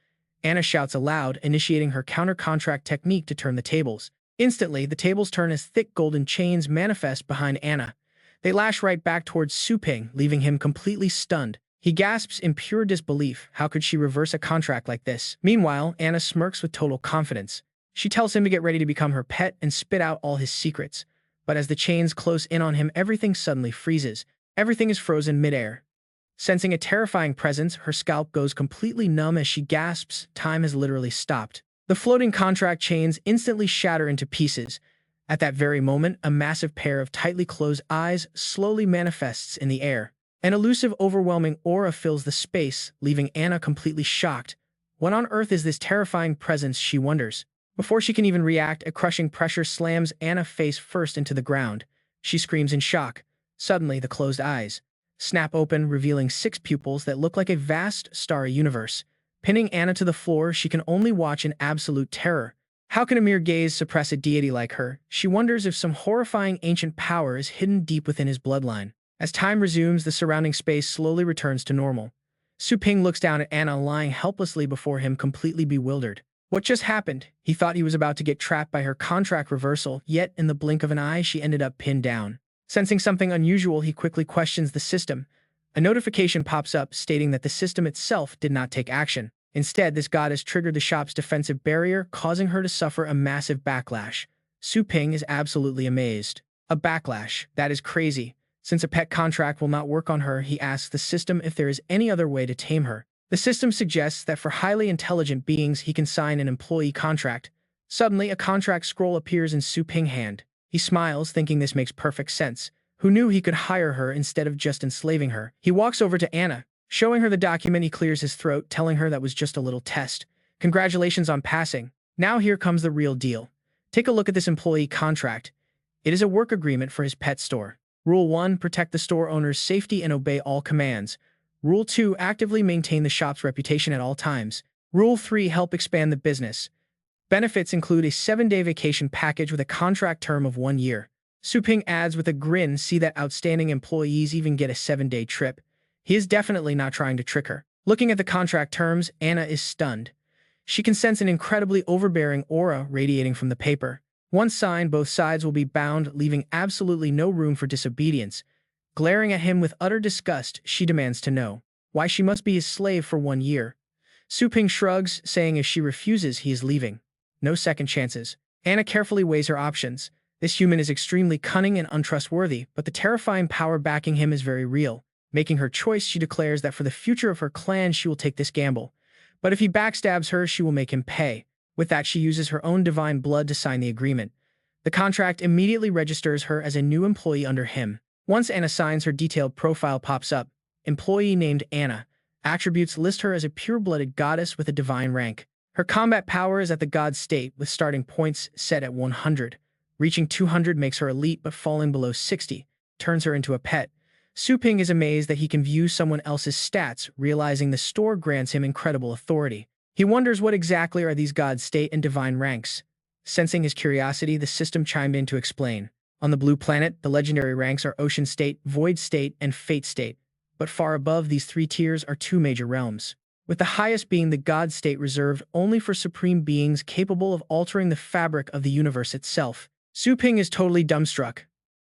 Anna shouts aloud, initiating her counter-contract technique to turn the tables. Instantly, the tables turn as thick golden chains manifest behind Anna. They lash right back towards Su Ping, leaving him completely stunned. He gasps in pure disbelief. How could she reverse a contract like this? Meanwhile, Anna smirks with total confidence. She tells him to get ready to become her pet and spit out all his secrets. But as the chains close in on him, everything suddenly freezes. Everything is frozen midair. Sensing a terrifying presence, her scalp goes completely numb as she gasps. Time has literally stopped. The floating contract chains instantly shatter into pieces. At that very moment, a massive pair of tightly closed eyes slowly manifests in the air. An elusive, overwhelming aura fills the space, leaving Anna completely shocked. What on earth is this terrifying presence, she wonders. Before she can even react, a crushing pressure slams Anna face first into the ground. She screams in shock. Suddenly, the closed eyes snap open, revealing 6 pupils that look like a vast, starry universe. Pinning Anna to the floor, she can only watch in absolute terror. How can a mere gaze suppress a deity like her? She wonders if some horrifying ancient power is hidden deep within his bloodline. As time resumes, the surrounding space slowly returns to normal. Su Ping looks down at Anna lying helplessly before him, completely bewildered. What just happened? He thought he was about to get trapped by her contract reversal, yet in the blink of an eye she ended up pinned down. Sensing something unusual, he quickly questions the system. A notification pops up stating that the system itself did not take action. Instead, this goddess triggered the shop's defensive barrier, causing her to suffer a massive backlash. Su Ping is absolutely amazed. A backlash? That is crazy. Since a pet contract will not work on her, he asks the system if there is any other way to tame her. The system suggests that for highly intelligent beings, he can sign an employee contract. Suddenly, a contract scroll appears in Su Ping's hand. He smiles, thinking this makes perfect sense. Who knew he could hire her instead of just enslaving her? He walks over to Anna. Showing her the document, he clears his throat, telling her that was just a little test. Congratulations on passing. Now here comes the real deal. Take a look at this employee contract. It is a work agreement for his pet store. Rule 1. Protect the store owner's safety and obey all commands. Rule 2. Actively maintain the shop's reputation at all times. Rule 3. Help expand the business. Benefits include a 7-day vacation package with a contract term of 1 year. Su Ping adds with a grin, see that outstanding employees even get a 7-day trip. He is definitely not trying to trick her. Looking at the contract terms, Anna is stunned. She can sense an incredibly overbearing aura radiating from the paper. Once signed, both sides will be bound, leaving absolutely no room for disobedience. Glaring at him with utter disgust, she demands to know why she must be his slave for 1 year. Su Ping shrugs, saying if she refuses, he is leaving. No second chances. Anna carefully weighs her options. This human is extremely cunning and untrustworthy, but the terrifying power backing him is very real. Making her choice, she declares that for the future of her clan, she will take this gamble. But if he backstabs her, she will make him pay. With that, she uses her own divine blood to sign the agreement. The contract immediately registers her as a new employee under him. Once Anna signs, her detailed profile pops up. Employee named Anna. Attributes list her as a pure-blooded goddess with a divine rank. Her combat power is at the god state, with starting points set at 100. Reaching 200 makes her elite, but falling below 60 turns her into a pet. Su Ping is amazed that he can view someone else's stats, realizing the store grants him incredible authority. He wonders what exactly are these god state and divine ranks. Sensing his curiosity, the system chimed in to explain. On the blue planet, the legendary ranks are Ocean State, Void State, and Fate State. But far above these 3 tiers are 2 major realms, with the highest being the God State, reserved only for supreme beings capable of altering the fabric of the universe itself. Su Ping is totally dumbstruck.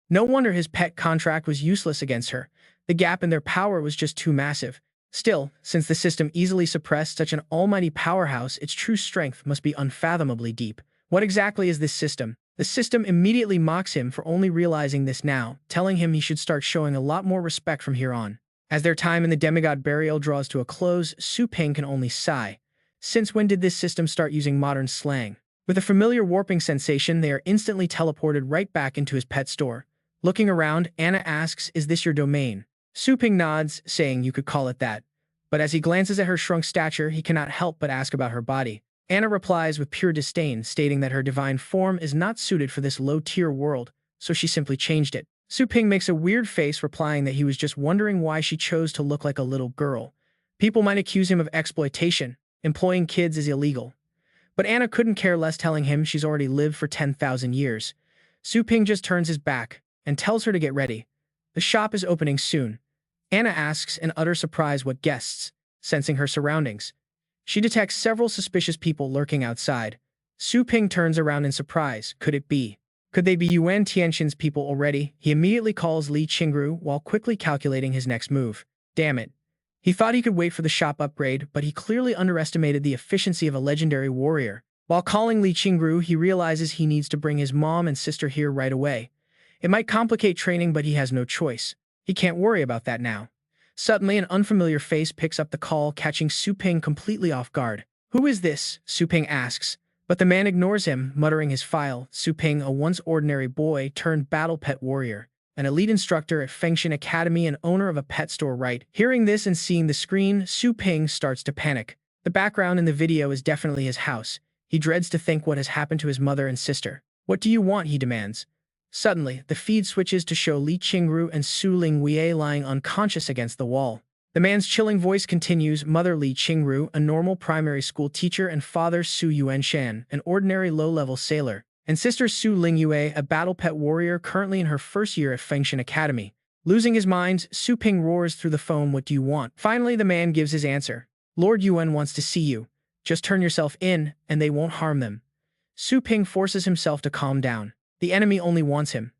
No wonder his pet contract was useless against her. The gap in their power was just too massive. Still, since the system easily suppressed such an almighty powerhouse, its true strength must be unfathomably deep. What exactly is this system? The system immediately mocks him for only realizing this now, telling him he should start showing a lot more respect from here on. As their time in the demigod burial draws to a close, Su Ping can only sigh. Since when did this system start using modern slang? With a familiar warping sensation, they are instantly teleported right back into his pet store. Looking around, Anna asks, "Is this your domain?" Su Ping nods, saying you could call it that. But as he glances at her shrunk stature, he cannot help but ask about her body. Anna replies with pure disdain, stating that her divine form is not suited for this low-tier world, so she simply changed it. Su Ping makes a weird face, replying that he was just wondering why she chose to look like a little girl. People might accuse him of exploitation. Employing kids is illegal. But Anna couldn't care less, telling him she's already lived for 10,000 years. Su Ping just turns his back and tells her to get ready. The shop is opening soon. Anna asks in utter surprise what guests. Sensing her surroundings, she detects several suspicious people lurking outside. Su Ping turns around in surprise. Could it be? Could they be Yuan Tianxin's people already? He immediately calls Li Qingru while quickly calculating his next move. Damn it. He thought he could wait for the shop upgrade, but he clearly underestimated the efficiency of a legendary warrior. While calling Li Qingru, he realizes he needs to bring his mom and sister here right away. It might complicate training, but he has no choice. He can't worry about that now. Suddenly, an unfamiliar face picks up the call, catching Su Ping completely off guard. "Who is this?" Su Ping asks. But the man ignores him, muttering his file. Su Ping, a once ordinary boy turned battle pet warrior, an elite instructor at Fengshan Academy and owner of a pet store, right? Hearing this and seeing the screen, Su Ping starts to panic. The background in the video is definitely his house. He dreads to think what has happened to his mother and sister. "What do you want?" he demands. Suddenly, the feed switches to show Li Qingru and Su Lingwei lying unconscious against the wall. The man's chilling voice continues, Mother Li Qingru, a normal primary school teacher, and father Su Yuanshan, an ordinary low-level sailor, and sister Su Lingyue, a battle pet warrior currently in her first year at Fengshan Academy. Losing his mind, Su Ping roars through the phone, what do you want? Finally, the man gives his answer. Lord Yuan wants to see you. Just turn yourself in, and they won't harm them. Su Ping forces himself to calm down. The enemy only wants him.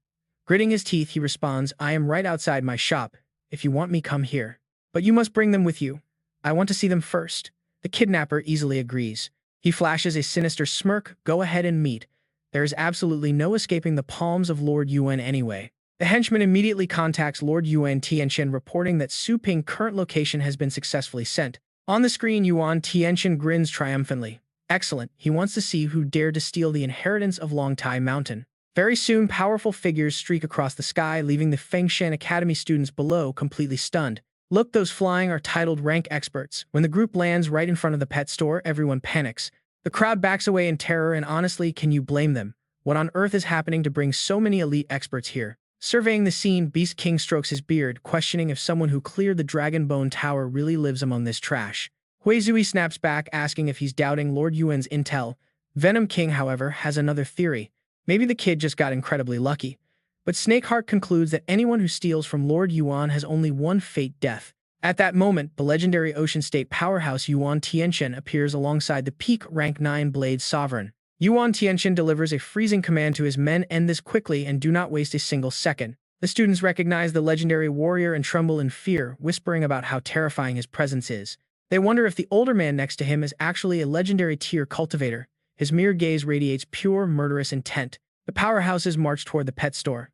Gritting his teeth, he responds, I am right outside my shop. If you want me, come here. But you must bring them with you. I want to see them first. The kidnapper easily agrees. He flashes a sinister smirk, go ahead and meet. There is absolutely no escaping the palms of Lord Yuan anyway. The henchman immediately contacts Lord Yuan Tianxian, reporting that Su Ping's current location has been successfully sent. On the screen, Yuan Tianxian grins triumphantly. Excellent, he wants to see who dared to steal the inheritance of Longtai Mountain. Very soon, powerful figures streak across the sky, leaving the Fengshan Academy students below completely stunned. Look, those flying are titled rank experts. When the group lands right in front of the pet store, everyone panics. The crowd backs away in terror, and honestly, can you blame them? What on earth is happening to bring so many elite experts here? Surveying the scene, Beast King strokes his beard, questioning if someone who cleared the Dragon Bone Tower really lives among this trash. Huizui snaps back, asking if he's doubting Lord Yuan's intel. Venom King, however, has another theory. Maybe the kid just got incredibly lucky. But Snakeheart concludes that anyone who steals from Lord Yuan has only one fate, death. At that moment, the legendary Ocean State powerhouse Yuan Tianxian appears alongside the peak rank 9 Blade Sovereign. Yuan Tianxian delivers a freezing command to his men, end this quickly and do not waste a single second. The students recognize the legendary warrior and tremble in fear, whispering about how terrifying his presence is. They wonder if the older man next to him is actually a legendary tier cultivator. His mere gaze radiates pure, murderous intent. The powerhouses march toward the pet store.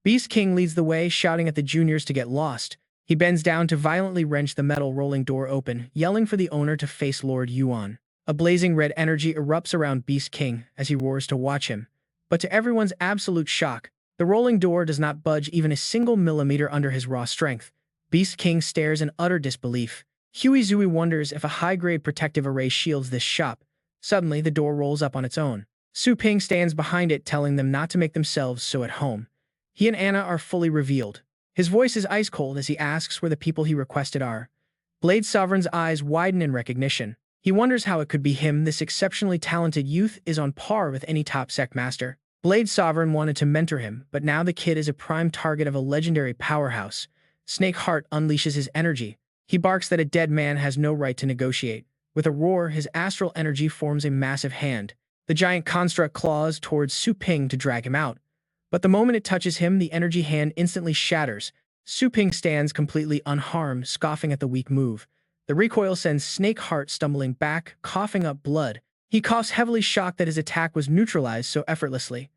Beast King leads the way, shouting at the juniors to get lost. He bends down to violently wrench the metal rolling door open, yelling for the owner to face Lord Yuan. A blazing red energy erupts around Beast King as he roars to watch him. But to everyone's absolute shock, the rolling door does not budge even a single millimeter under his raw strength. Beast King stares in utter disbelief. Huizui wonders if a high-grade protective array shields this shop. Suddenly, the door rolls up on its own. Su Ping stands behind it, telling them not to make themselves so at home. He and Anna are fully revealed. His voice is ice-cold as he asks where the people he requested are. Blade Sovereign's eyes widen in recognition. He wonders how it could be him. This exceptionally talented youth is on par with any top sect master. Blade Sovereign wanted to mentor him, but now the kid is a prime target of a legendary powerhouse. Snakeheart unleashes his energy. He barks that a dead man has no right to negotiate. With a roar, his astral energy forms a massive hand. The giant construct claws towards Su Ping to drag him out. But the moment it touches him, the energy hand instantly shatters. Su Ping stands completely unharmed, scoffing at the weak move. The recoil sends Snakeheart stumbling back, coughing up blood. He coughs heavily, shocked that his attack was neutralized so effortlessly.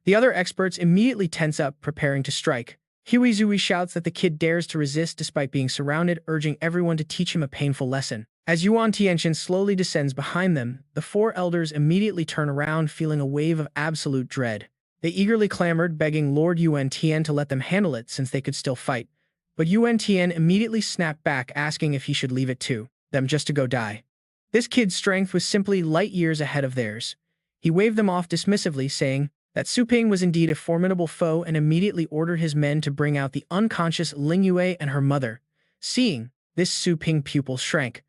The other experts immediately tense up, preparing to strike. Huizui shouts that the kid dares to resist despite being surrounded, urging everyone to teach him a painful lesson. As Yuan Tianxian slowly descends behind them, the four elders immediately turn around, feeling a wave of absolute dread. They eagerly clamored, begging Lord Yuan Tian to let them handle it since they could still fight. But Yuan Tian immediately snapped back, asking if he should leave it to them just to go die. This kid's strength was simply light years ahead of theirs. He waved them off dismissively, saying that Su Ping was indeed a formidable foe, and immediately ordered his men to bring out the unconscious Lingyue and her mother. Seeing this, Su Ping pupil shrank.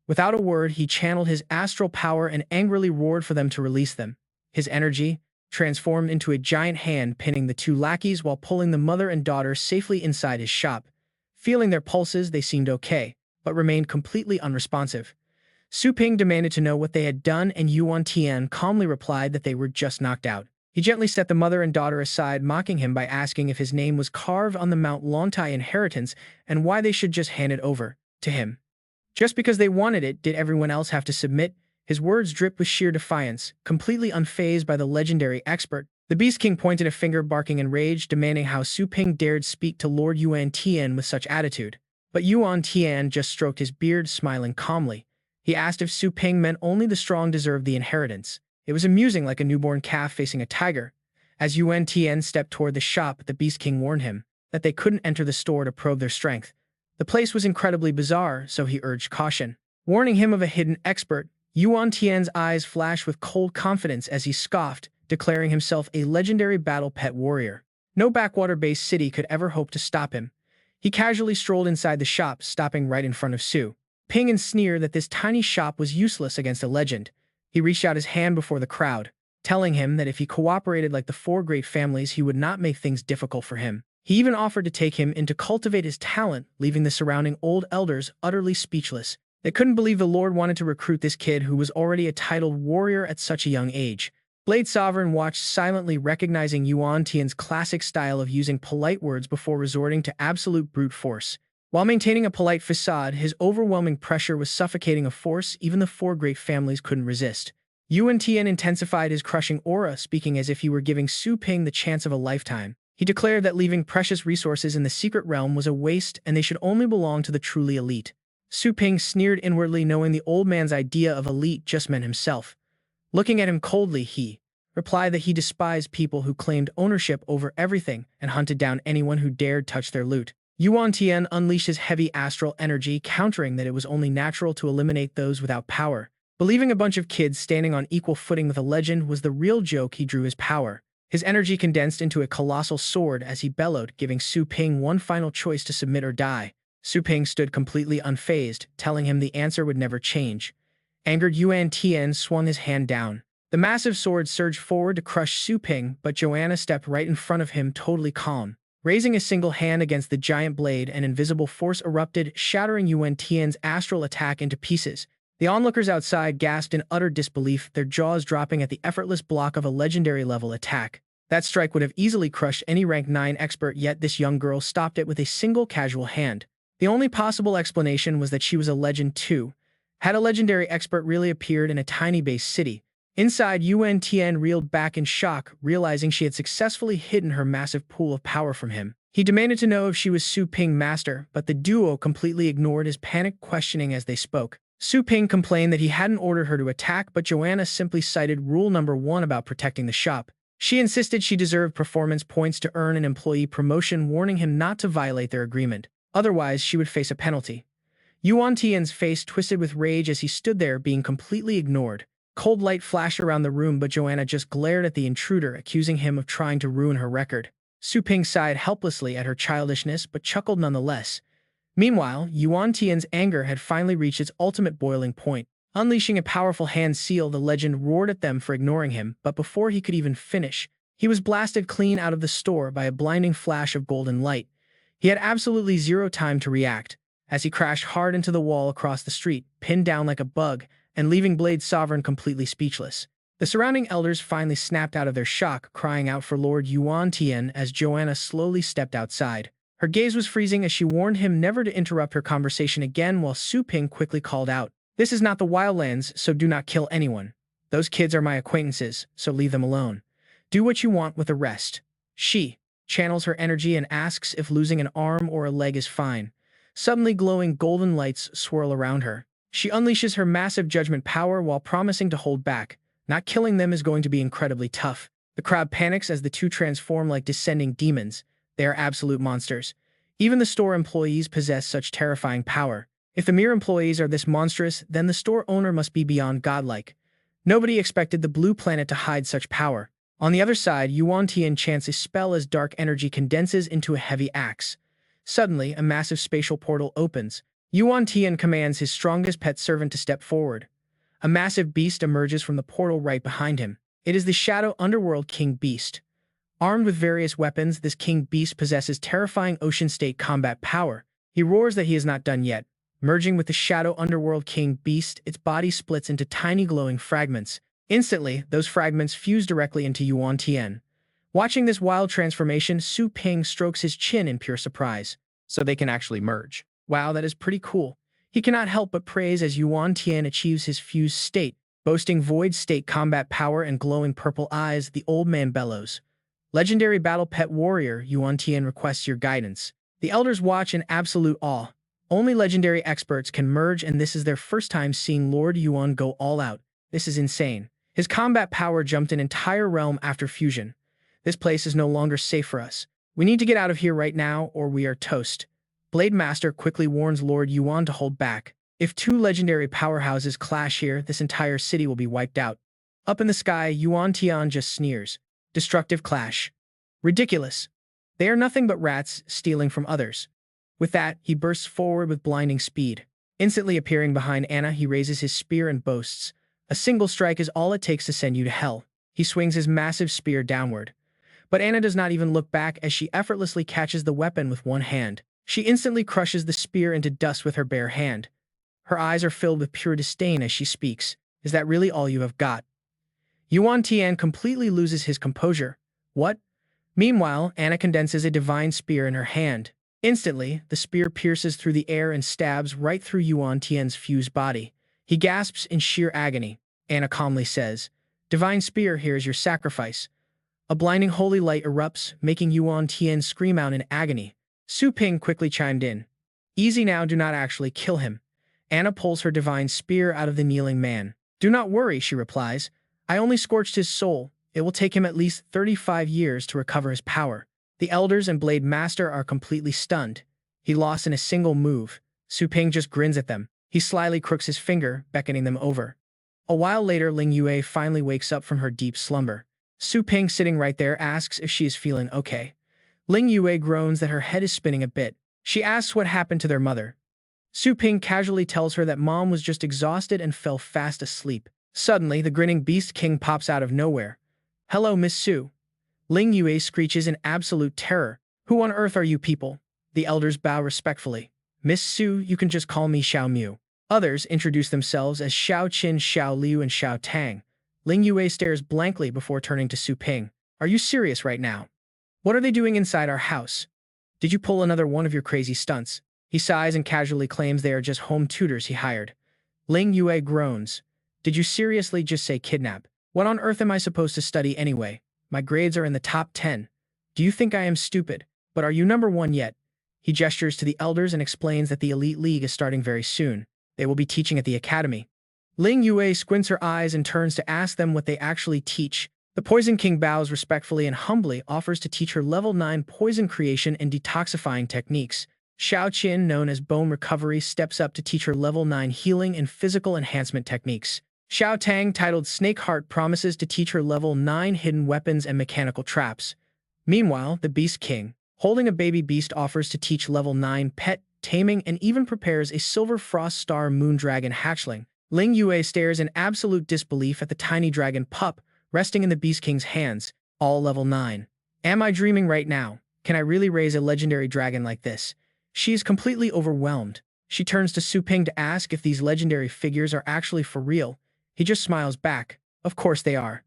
Without a word, he channeled his astral power and angrily roared for them to release them. His energy transformed into a giant hand, pinning the two lackeys while pulling the mother and daughter safely inside his shop. Feeling their pulses, they seemed okay, but remained completely unresponsive. Su Ping demanded to know what they had done, and Yuan Tian calmly replied that they were just knocked out. He gently set the mother and daughter aside, mocking him by asking if his name was carved on the Mount Longtai inheritance and why they should just hand it over to him. Just because they wanted it, did everyone else have to submit? His words dripped with sheer defiance, completely unfazed by the legendary expert. The Beast King pointed a finger, barking in rage, demanding how Su Ping dared speak to Lord Yuan Tian with such attitude. But Yuan Tian just stroked his beard, smiling calmly. He asked if Su Ping meant only the strong deserved the inheritance. It was amusing, like a newborn calf facing a tiger. As Yuan Tian stepped toward the shop, the Beast King warned him that they couldn't enter the store to probe their strength. The place was incredibly bizarre, so he urged caution. Warning him of a hidden expert, Yuan Tian's eyes flashed with cold confidence as he scoffed, declaring himself a legendary battle pet warrior. No backwater-based city could ever hope to stop him. He casually strolled inside the shop, stopping right in front of Su Ping and sneered that this tiny shop was useless against a legend. He reached out his hand before the crowd, telling him that if he cooperated like the four great families, he would not make things difficult for him. He even offered to take him in to cultivate his talent, leaving the surrounding old elders utterly speechless. They couldn't believe the Lord wanted to recruit this kid who was already a titled warrior at such a young age. Blade Sovereign watched silently, recognizing Yuan Tian's classic style of using polite words before resorting to absolute brute force. While maintaining a polite facade, his overwhelming pressure was suffocating a force even the four great families couldn't resist. Yuan Tian intensified his crushing aura, speaking as if he were giving Su Ping the chance of a lifetime. He declared that leaving precious resources in the secret realm was a waste and they should only belong to the truly elite. Su Ping sneered inwardly, knowing the old man's idea of elite just meant himself. Looking at him coldly, he replied that he despised people who claimed ownership over everything and hunted down anyone who dared touch their loot. Yuan Tian unleashed his heavy astral energy, countering that it was only natural to eliminate those without power. Believing a bunch of kids standing on equal footing with a legend was the real joke, he drew his power. His energy condensed into a colossal sword as he bellowed, giving Su Ping one final choice to submit or die. Su Ping stood completely unfazed, telling him the answer would never change. Angered, Yuan Tian swung his hand down. The massive sword surged forward to crush Su Ping, but Joanna stepped right in front of him, totally calm. Raising a single hand against the giant blade, an invisible force erupted, shattering Yuan Tian's astral attack into pieces. The onlookers outside gasped in utter disbelief, their jaws dropping at the effortless block of a legendary-level attack. That strike would have easily crushed any rank 9 expert, yet this young girl stopped it with a single casual hand. The only possible explanation was that she was a legend too. Had a legendary expert really appeared in a tiny base city? Inside, Yuan Tian reeled back in shock, realizing she had successfully hidden her massive pool of power from him. He demanded to know if she was Su Ping master, but the duo completely ignored his panicked questioning as they spoke. Su Ping complained that he hadn't ordered her to attack, but Joanna simply cited rule number 1 about protecting the shop. She insisted she deserved performance points to earn an employee promotion, warning him not to violate their agreement. Otherwise, she would face a penalty. Yuan Tian's face twisted with rage as he stood there, being completely ignored. Cold light flashed around the room, but Joanna just glared at the intruder, accusing him of trying to ruin her record. Su Ping sighed helplessly at her childishness, but chuckled nonetheless. Meanwhile, Yuan Tian's anger had finally reached its ultimate boiling point. Unleashing a powerful hand seal, the legend roared at them for ignoring him, but before he could even finish, he was blasted clean out of the store by a blinding flash of golden light. He had absolutely zero time to react, as he crashed hard into the wall across the street, pinned down like a bug, and leaving Blade Sovereign completely speechless. The surrounding elders finally snapped out of their shock, crying out for Lord Yuan Tian as Joanna slowly stepped outside. Her gaze was freezing as she warned him never to interrupt her conversation again, while Su Ping quickly called out, "This is not the Wildlands, so do not kill anyone. Those kids are my acquaintances, so leave them alone. Do what you want with the rest." She channels her energy and asks if losing an arm or a leg is fine. Suddenly glowing golden lights swirl around her. She unleashes her massive judgment power while promising to hold back. Not killing them is going to be incredibly tough. The crowd panics as the two transform like descending demons. They are absolute monsters. Even the store employees possess such terrifying power. If the mere employees are this monstrous, then the store owner must be beyond godlike. Nobody expected the blue planet to hide such power. On the other side, Yuan Tian chants a spell as dark energy condenses into a heavy axe. Suddenly, a massive spatial portal opens. Yuan Tian commands his strongest pet servant to step forward. A massive beast emerges from the portal right behind him. It is the Shadow Underworld King Beast. Armed with various weapons, this king beast possesses terrifying ocean-state combat power. He roars that he is not done yet. Merging with the Shadow Underworld King Beast, its body splits into tiny glowing fragments. Instantly, those fragments fuse directly into Yuan Tian. Watching this wild transformation, Su Ping strokes his chin in pure surprise. So they can actually merge. Wow, that is pretty cool. He cannot help but praise as Yuan Tian achieves his fused state. Boasting void state combat power and glowing purple eyes, the old man bellows. Legendary battle pet warrior, Yuan Tian requests your guidance. The elders watch in absolute awe. Only legendary experts can merge, and this is their first time seeing Lord Yuan go all out. This is insane. His combat power jumped an entire realm after fusion. This place is no longer safe for us. We need to get out of here right now, or we are toast. Blade Master quickly warns Lord Yuan to hold back. If two legendary powerhouses clash here, this entire city will be wiped out. Up in the sky, Yuan Tian just sneers. Destructive clash. Ridiculous. They are nothing but rats stealing from others. With that, he bursts forward with blinding speed. Instantly appearing behind Anna, he raises his spear and boasts, "A single strike is all it takes to send you to hell." He swings his massive spear downward. But Anna does not even look back as she effortlessly catches the weapon with one hand. She instantly crushes the spear into dust with her bare hand. Her eyes are filled with pure disdain as she speaks. "Is that really all you have got?" Yuan Tian completely loses his composure. "What?" Meanwhile, Anna condenses a divine spear in her hand. Instantly, the spear pierces through the air and stabs right through Yuan Tian's fused body. He gasps in sheer agony. Anna calmly says, "Divine spear, here is your sacrifice." A blinding holy light erupts, making Yuan Tian scream out in agony. Su Ping quickly chimed in. "Easy now, do not actually kill him." Anna pulls her divine spear out of the kneeling man. "Do not worry," she replies. "I only scorched his soul. It will take him at least 35 years to recover his power." The elders and Blade Master are completely stunned. He lost in a single move. Su Ping just grins at them. He slyly crooks his finger, beckoning them over. A while later, Ling Yue finally wakes up from her deep slumber. Su Ping, sitting right there, asks if she is feeling okay. Ling Yue groans that her head is spinning a bit. She asks what happened to their mother. Su Ping casually tells her that mom was just exhausted and fell fast asleep. Suddenly, the grinning Beast King pops out of nowhere. "Hello, Miss Su." Ling Yue screeches in absolute terror. "Who on earth are you people?" The elders bow respectfully. "Miss Su, you can just call me Xiao Mu." Others introduce themselves as Xiao Qin, Xiao Liu, and Xiao Tang. Ling Yue stares blankly before turning to Su Ping. "Are you serious right now? What are they doing inside our house? Did you pull another one of your crazy stunts?" He sighs and casually claims they are just home tutors he hired. Ling Yue groans. "Did you seriously just say kidnap? What on earth am I supposed to study anyway? My grades are in the top 10. Do you think I am stupid? But are you number 1 yet?" He gestures to the elders and explains that the Elite League is starting very soon. They will be teaching at the academy. Ling Yue squints her eyes and turns to ask them what they actually teach. The Poison King bows respectfully and humbly offers to teach her level 9 poison creation and detoxifying techniques. Xiao Qin, known as Bone Recovery, steps up to teach her level 9 healing and physical enhancement techniques. Xiao Tang, titled Snake Heart, promises to teach her level 9 hidden weapons and mechanical traps. Meanwhile, the Beast King, holding a baby beast, offers to teach level 9 pet taming and even prepares a Silver Frost Star Moon Dragon hatchling. Ling Yue stares in absolute disbelief at the tiny dragon pup resting in the Beast King's hands, all level 9. "Am I dreaming right now? Can I really raise a legendary dragon like this?" She is completely overwhelmed. She turns to Su Ping to ask if these legendary figures are actually for real. He just smiles back. "Of course they are."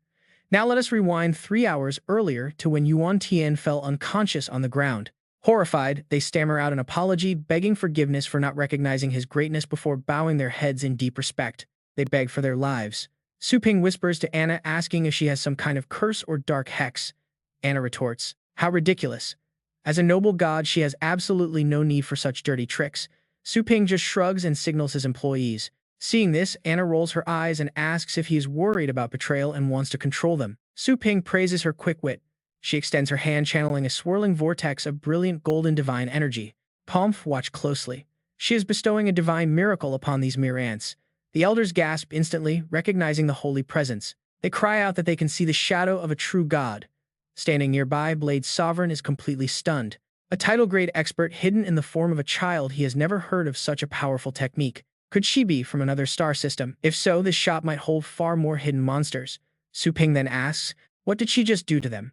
Now let us rewind 3 hours earlier to when Yuan Tian fell unconscious on the ground. Horrified, they stammer out an apology, begging forgiveness for not recognizing his greatness before bowing their heads in deep respect. They beg for their lives. Su Ping whispers to Anna, asking if she has some kind of curse or dark hex. Anna retorts, "How ridiculous. As a noble god, she has absolutely no need for such dirty tricks." Su Ping just shrugs and signals his employees. Seeing this, Anna rolls her eyes and asks if he is worried about betrayal and wants to control them. Su Ping praises her quick wit. She extends her hand, channeling a swirling vortex of brilliant golden divine energy. Pomf, watch closely. She is bestowing a divine miracle upon these mere ants. The elders gasp instantly, recognizing the holy presence. They cry out that they can see the shadow of a true god. Standing nearby, Blade's sovereign is completely stunned. A title-grade expert hidden in the form of a child, he has never heard of such a powerful technique. Could she be from another star system? If so, this shop might hold far more hidden monsters. Su Ping then asks, "What did she just do to them?"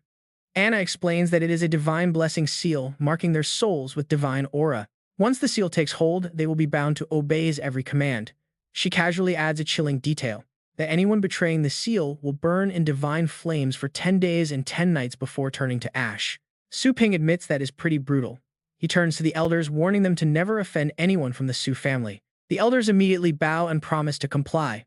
Anna explains that it is a divine blessing seal, marking their souls with divine aura. Once the seal takes hold, they will be bound to obey his every command. She casually adds a chilling detail, that anyone betraying the seal will burn in divine flames for 10 days and 10 nights before turning to ash. Su Ping admits that is pretty brutal. He turns to the elders, warning them to never offend anyone from the Su family. The elders immediately bow and promise to comply.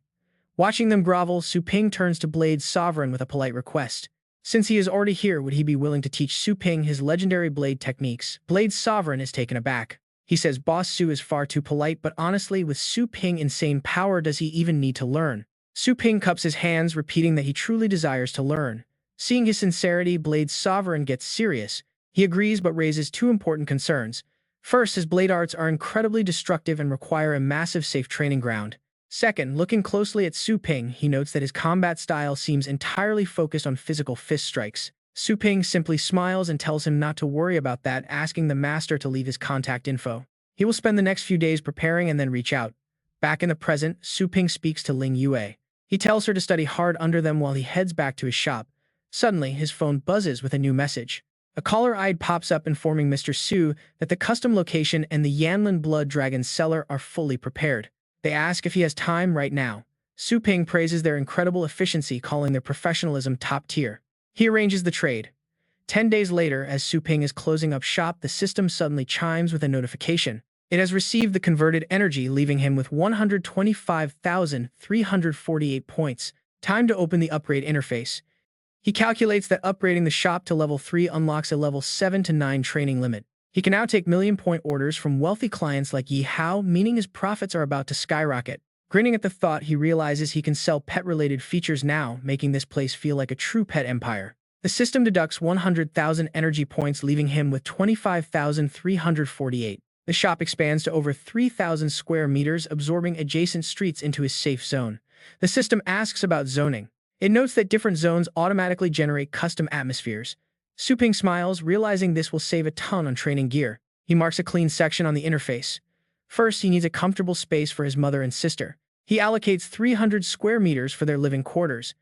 Watching them grovel, Su Ping turns to Blade's sovereign with a polite request. Since he is already here, would he be willing to teach Su Ping his legendary blade techniques? Blade's sovereign is taken aback. He says Boss Su is far too polite, but honestly, with Su Ping's insane power, does he even need to learn? Su Ping cups his hands, repeating that he truly desires to learn. Seeing his sincerity, Blade's sovereign gets serious. He agrees but raises 2 important concerns. First, his blade arts are incredibly destructive and require a massive safe training ground. Second, looking closely at Su Ping, he notes that his combat style seems entirely focused on physical fist strikes. Su Ping simply smiles and tells him not to worry about that, asking the master to leave his contact info. He will spend the next few days preparing and then reach out. Back in the present, Su Ping speaks to Ling Yue. He tells her to study hard under them while he heads back to his shop. Suddenly, his phone buzzes with a new message. A caller-ID pops up informing Mr. Su that the custom location and the Yanlin Blood Dragon cellar are fully prepared. They ask if he has time right now. Su Ping praises their incredible efficiency, calling their professionalism top tier. He arranges the trade. 10 days later, as Su Ping is closing up shop, the system suddenly chimes with a notification. It has received the converted energy, leaving him with 125,348 points. Time to open the upgrade interface. He calculates that upgrading the shop to level 3 unlocks a level 7 to 9 training limit. He can now take million-point orders from wealthy clients like Yi Hao, meaning his profits are about to skyrocket. Grinning at the thought, he realizes he can sell pet-related features now, making this place feel like a true pet empire. The system deducts 100,000 energy points, leaving him with 25,348. The shop expands to over 3,000 square meters, absorbing adjacent streets into his safe zone. The system asks about zoning. It notes that different zones automatically generate custom atmospheres. Su Ping smiles, realizing this will save a ton on training gear. He marks a clean section on the interface. First, he needs a comfortable space for his mother and sister. He allocates 300 square meters for their living quarters.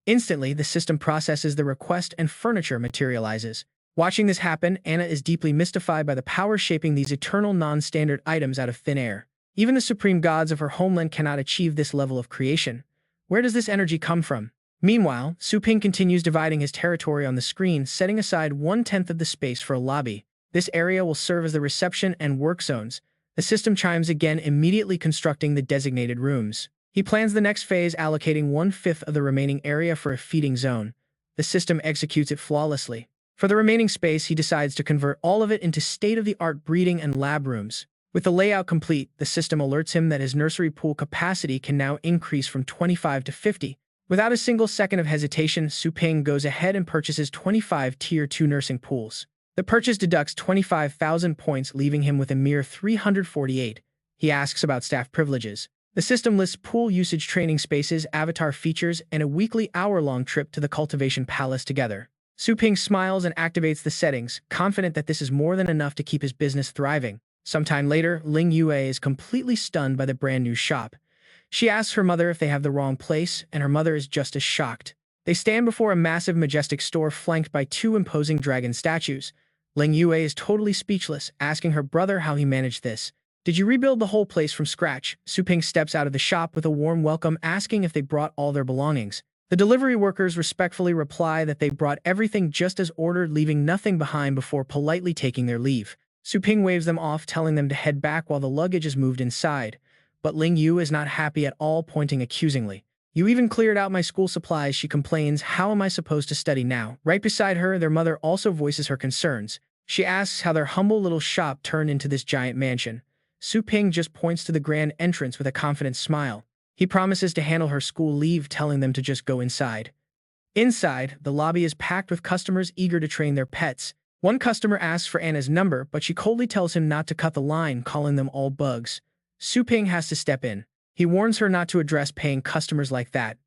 Instantly, the system processes the request and furniture materializes. Watching this happen, Anna is deeply mystified by the power shaping these eternal non-standard items out of thin air. Even the supreme gods of her homeland cannot achieve this level of creation. Where does this energy come from? Meanwhile, Su Ping continues dividing his territory on the screen, setting aside 1/10 of the space for a lobby. This area will serve as the reception and work zones. The system chimes again, immediately constructing the designated rooms. He plans the next phase, allocating 1/5 of the remaining area for a feeding zone. The system executes it flawlessly. For the remaining space, he decides to convert all of it into state-of-the-art breeding and lab rooms. With the layout complete, the system alerts him that his nursery pool capacity can now increase from 25 to 50. Without a single second of hesitation, Su Ping goes ahead and purchases 25 Tier 2 nursing pools. The purchase deducts 25,000 points, leaving him with a mere 348. He asks about staff privileges. The system lists pool usage, training spaces, avatar features, and a weekly hour-long trip to the Cultivation Palace together. Su Ping smiles and activates the settings, confident that this is more than enough to keep his business thriving. Sometime later, Ling Yue is completely stunned by the brand-new shop. She asks her mother if they have the wrong place, and her mother is just as shocked. They stand before a massive, majestic store flanked by 2 imposing dragon statues. Ling Yue is totally speechless, asking her brother how he managed this. "Did you rebuild the whole place from scratch?" Su Ping steps out of the shop with a warm welcome, asking if they brought all their belongings. The delivery workers respectfully reply that they brought everything just as ordered, leaving nothing behind before politely taking their leave. Su Ping waves them off, telling them to head back while the luggage is moved inside. But Ling Yu is not happy at all, pointing accusingly. "You even cleared out my school supplies," she complains. "How am I supposed to study now?" Right beside her, their mother also voices her concerns. She asks how their humble little shop turned into this giant mansion. Su Ping just points to the grand entrance with a confident smile. He promises to handle her school leave, telling them to just go inside. Inside, the lobby is packed with customers eager to train their pets. One customer asks for Anna's number, but she coldly tells him not to cut the line, calling them all bugs. Su Ping has to step in. He warns her not to address paying customers like that.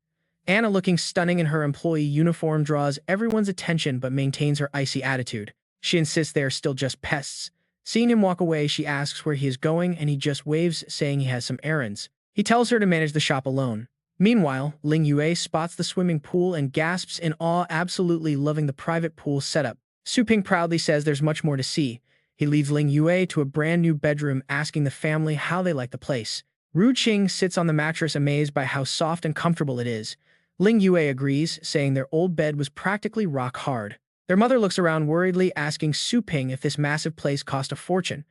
Anna, looking stunning in her employee uniform, draws everyone's attention but maintains her icy attitude. She insists they are still just pests. Seeing him walk away, she asks where he is going, and he just waves, saying he has some errands. He tells her to manage the shop alone. Meanwhile, Ling Yue spots the swimming pool and gasps in awe, absolutely loving the private pool setup. Su Ping proudly says there's much more to see. He leads Ling Yue to a brand new bedroom, asking the family how they like the place. Ru Qing sits on the mattress, amazed by how soft and comfortable it is. Ling Yue agrees, saying their old bed was practically rock hard. Their mother looks around worriedly, asking Su Ping if this massive place cost a fortune.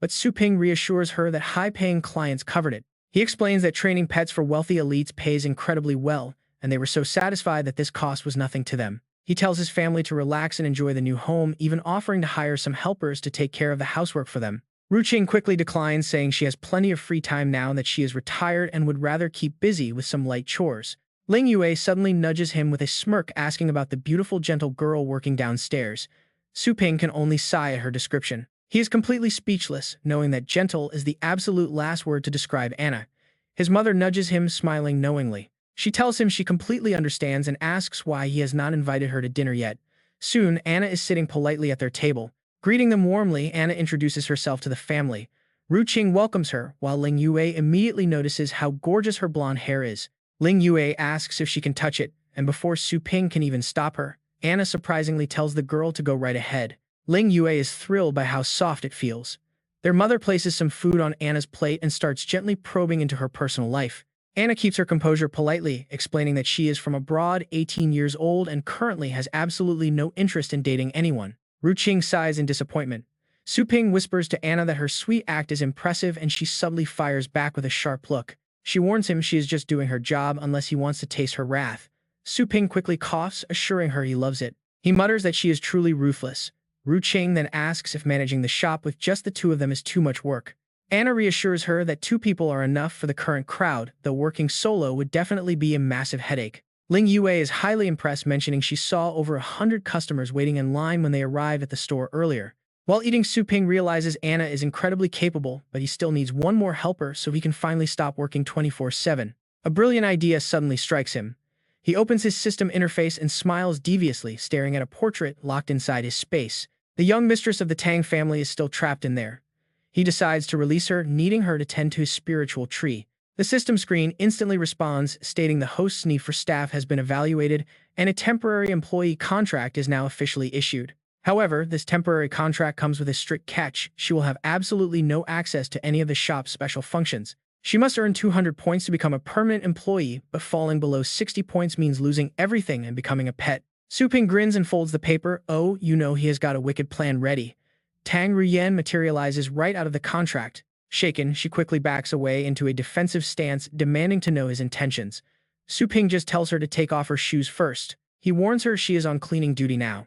But Su Ping reassures her that high-paying clients covered it. He explains that training pets for wealthy elites pays incredibly well, and they were so satisfied that this cost was nothing to them. He tells his family to relax and enjoy the new home, even offering to hire some helpers to take care of the housework for them. Ru Qing quickly declines, saying she has plenty of free time now and that she is retired and would rather keep busy with some light chores. Ling Yue suddenly nudges him with a smirk, asking about the beautiful, gentle girl working downstairs. Su Ping can only sigh at her description. He is completely speechless, knowing that gentle is the absolute last word to describe Anna. His mother nudges him, smiling knowingly. She tells him she completely understands and asks why he has not invited her to dinner yet. Soon, Anna is sitting politely at their table. Greeting them warmly, Anna introduces herself to the family. Ru Qing welcomes her, while Ling Yue immediately notices how gorgeous her blonde hair is. Ling Yue asks if she can touch it, and before Su Ping can even stop her, Anna surprisingly tells the girl to go right ahead. Ling Yue is thrilled by how soft it feels. Their mother places some food on Anna's plate and starts gently probing into her personal life. Anna keeps her composure politely, explaining that she is from abroad, 18 years old, and currently has absolutely no interest in dating anyone. Ru Qing sighs in disappointment. Su Ping whispers to Anna that her sweet act is impressive, and she subtly fires back with a sharp look. She warns him she is just doing her job unless he wants to taste her wrath. Su Ping quickly coughs, assuring her he loves it. He mutters that she is truly ruthless. Ru Qing then asks if managing the shop with just the two of them is too much work. Anna reassures her that two people are enough for the current crowd, though working solo would definitely be a massive headache. Ling Yue is highly impressed, mentioning she saw over 100 customers waiting in line when they arrived at the store earlier. While eating, Su Ping realizes Anna is incredibly capable, but he still needs one more helper so he can finally stop working 24/7. A brilliant idea suddenly strikes him. He opens his system interface and smiles deviously, staring at a portrait locked inside his space. The young mistress of the Tang family is still trapped in there. He decides to release her, needing her to tend to his spiritual tree. The system screen instantly responds, stating the host's need for staff has been evaluated and a temporary employee contract is now officially issued. However, this temporary contract comes with a strict catch. She will have absolutely no access to any of the shop's special functions. She must earn 200 points to become a permanent employee, but falling below 60 points means losing everything and becoming a pet. Su Ping grins and folds the paper. Oh, you know he has got a wicked plan ready. Tang Ruyan materializes right out of the contract. Shaken, she quickly backs away into a defensive stance, demanding to know his intentions. Su Ping just tells her to take off her shoes first. He warns her she is on cleaning duty now.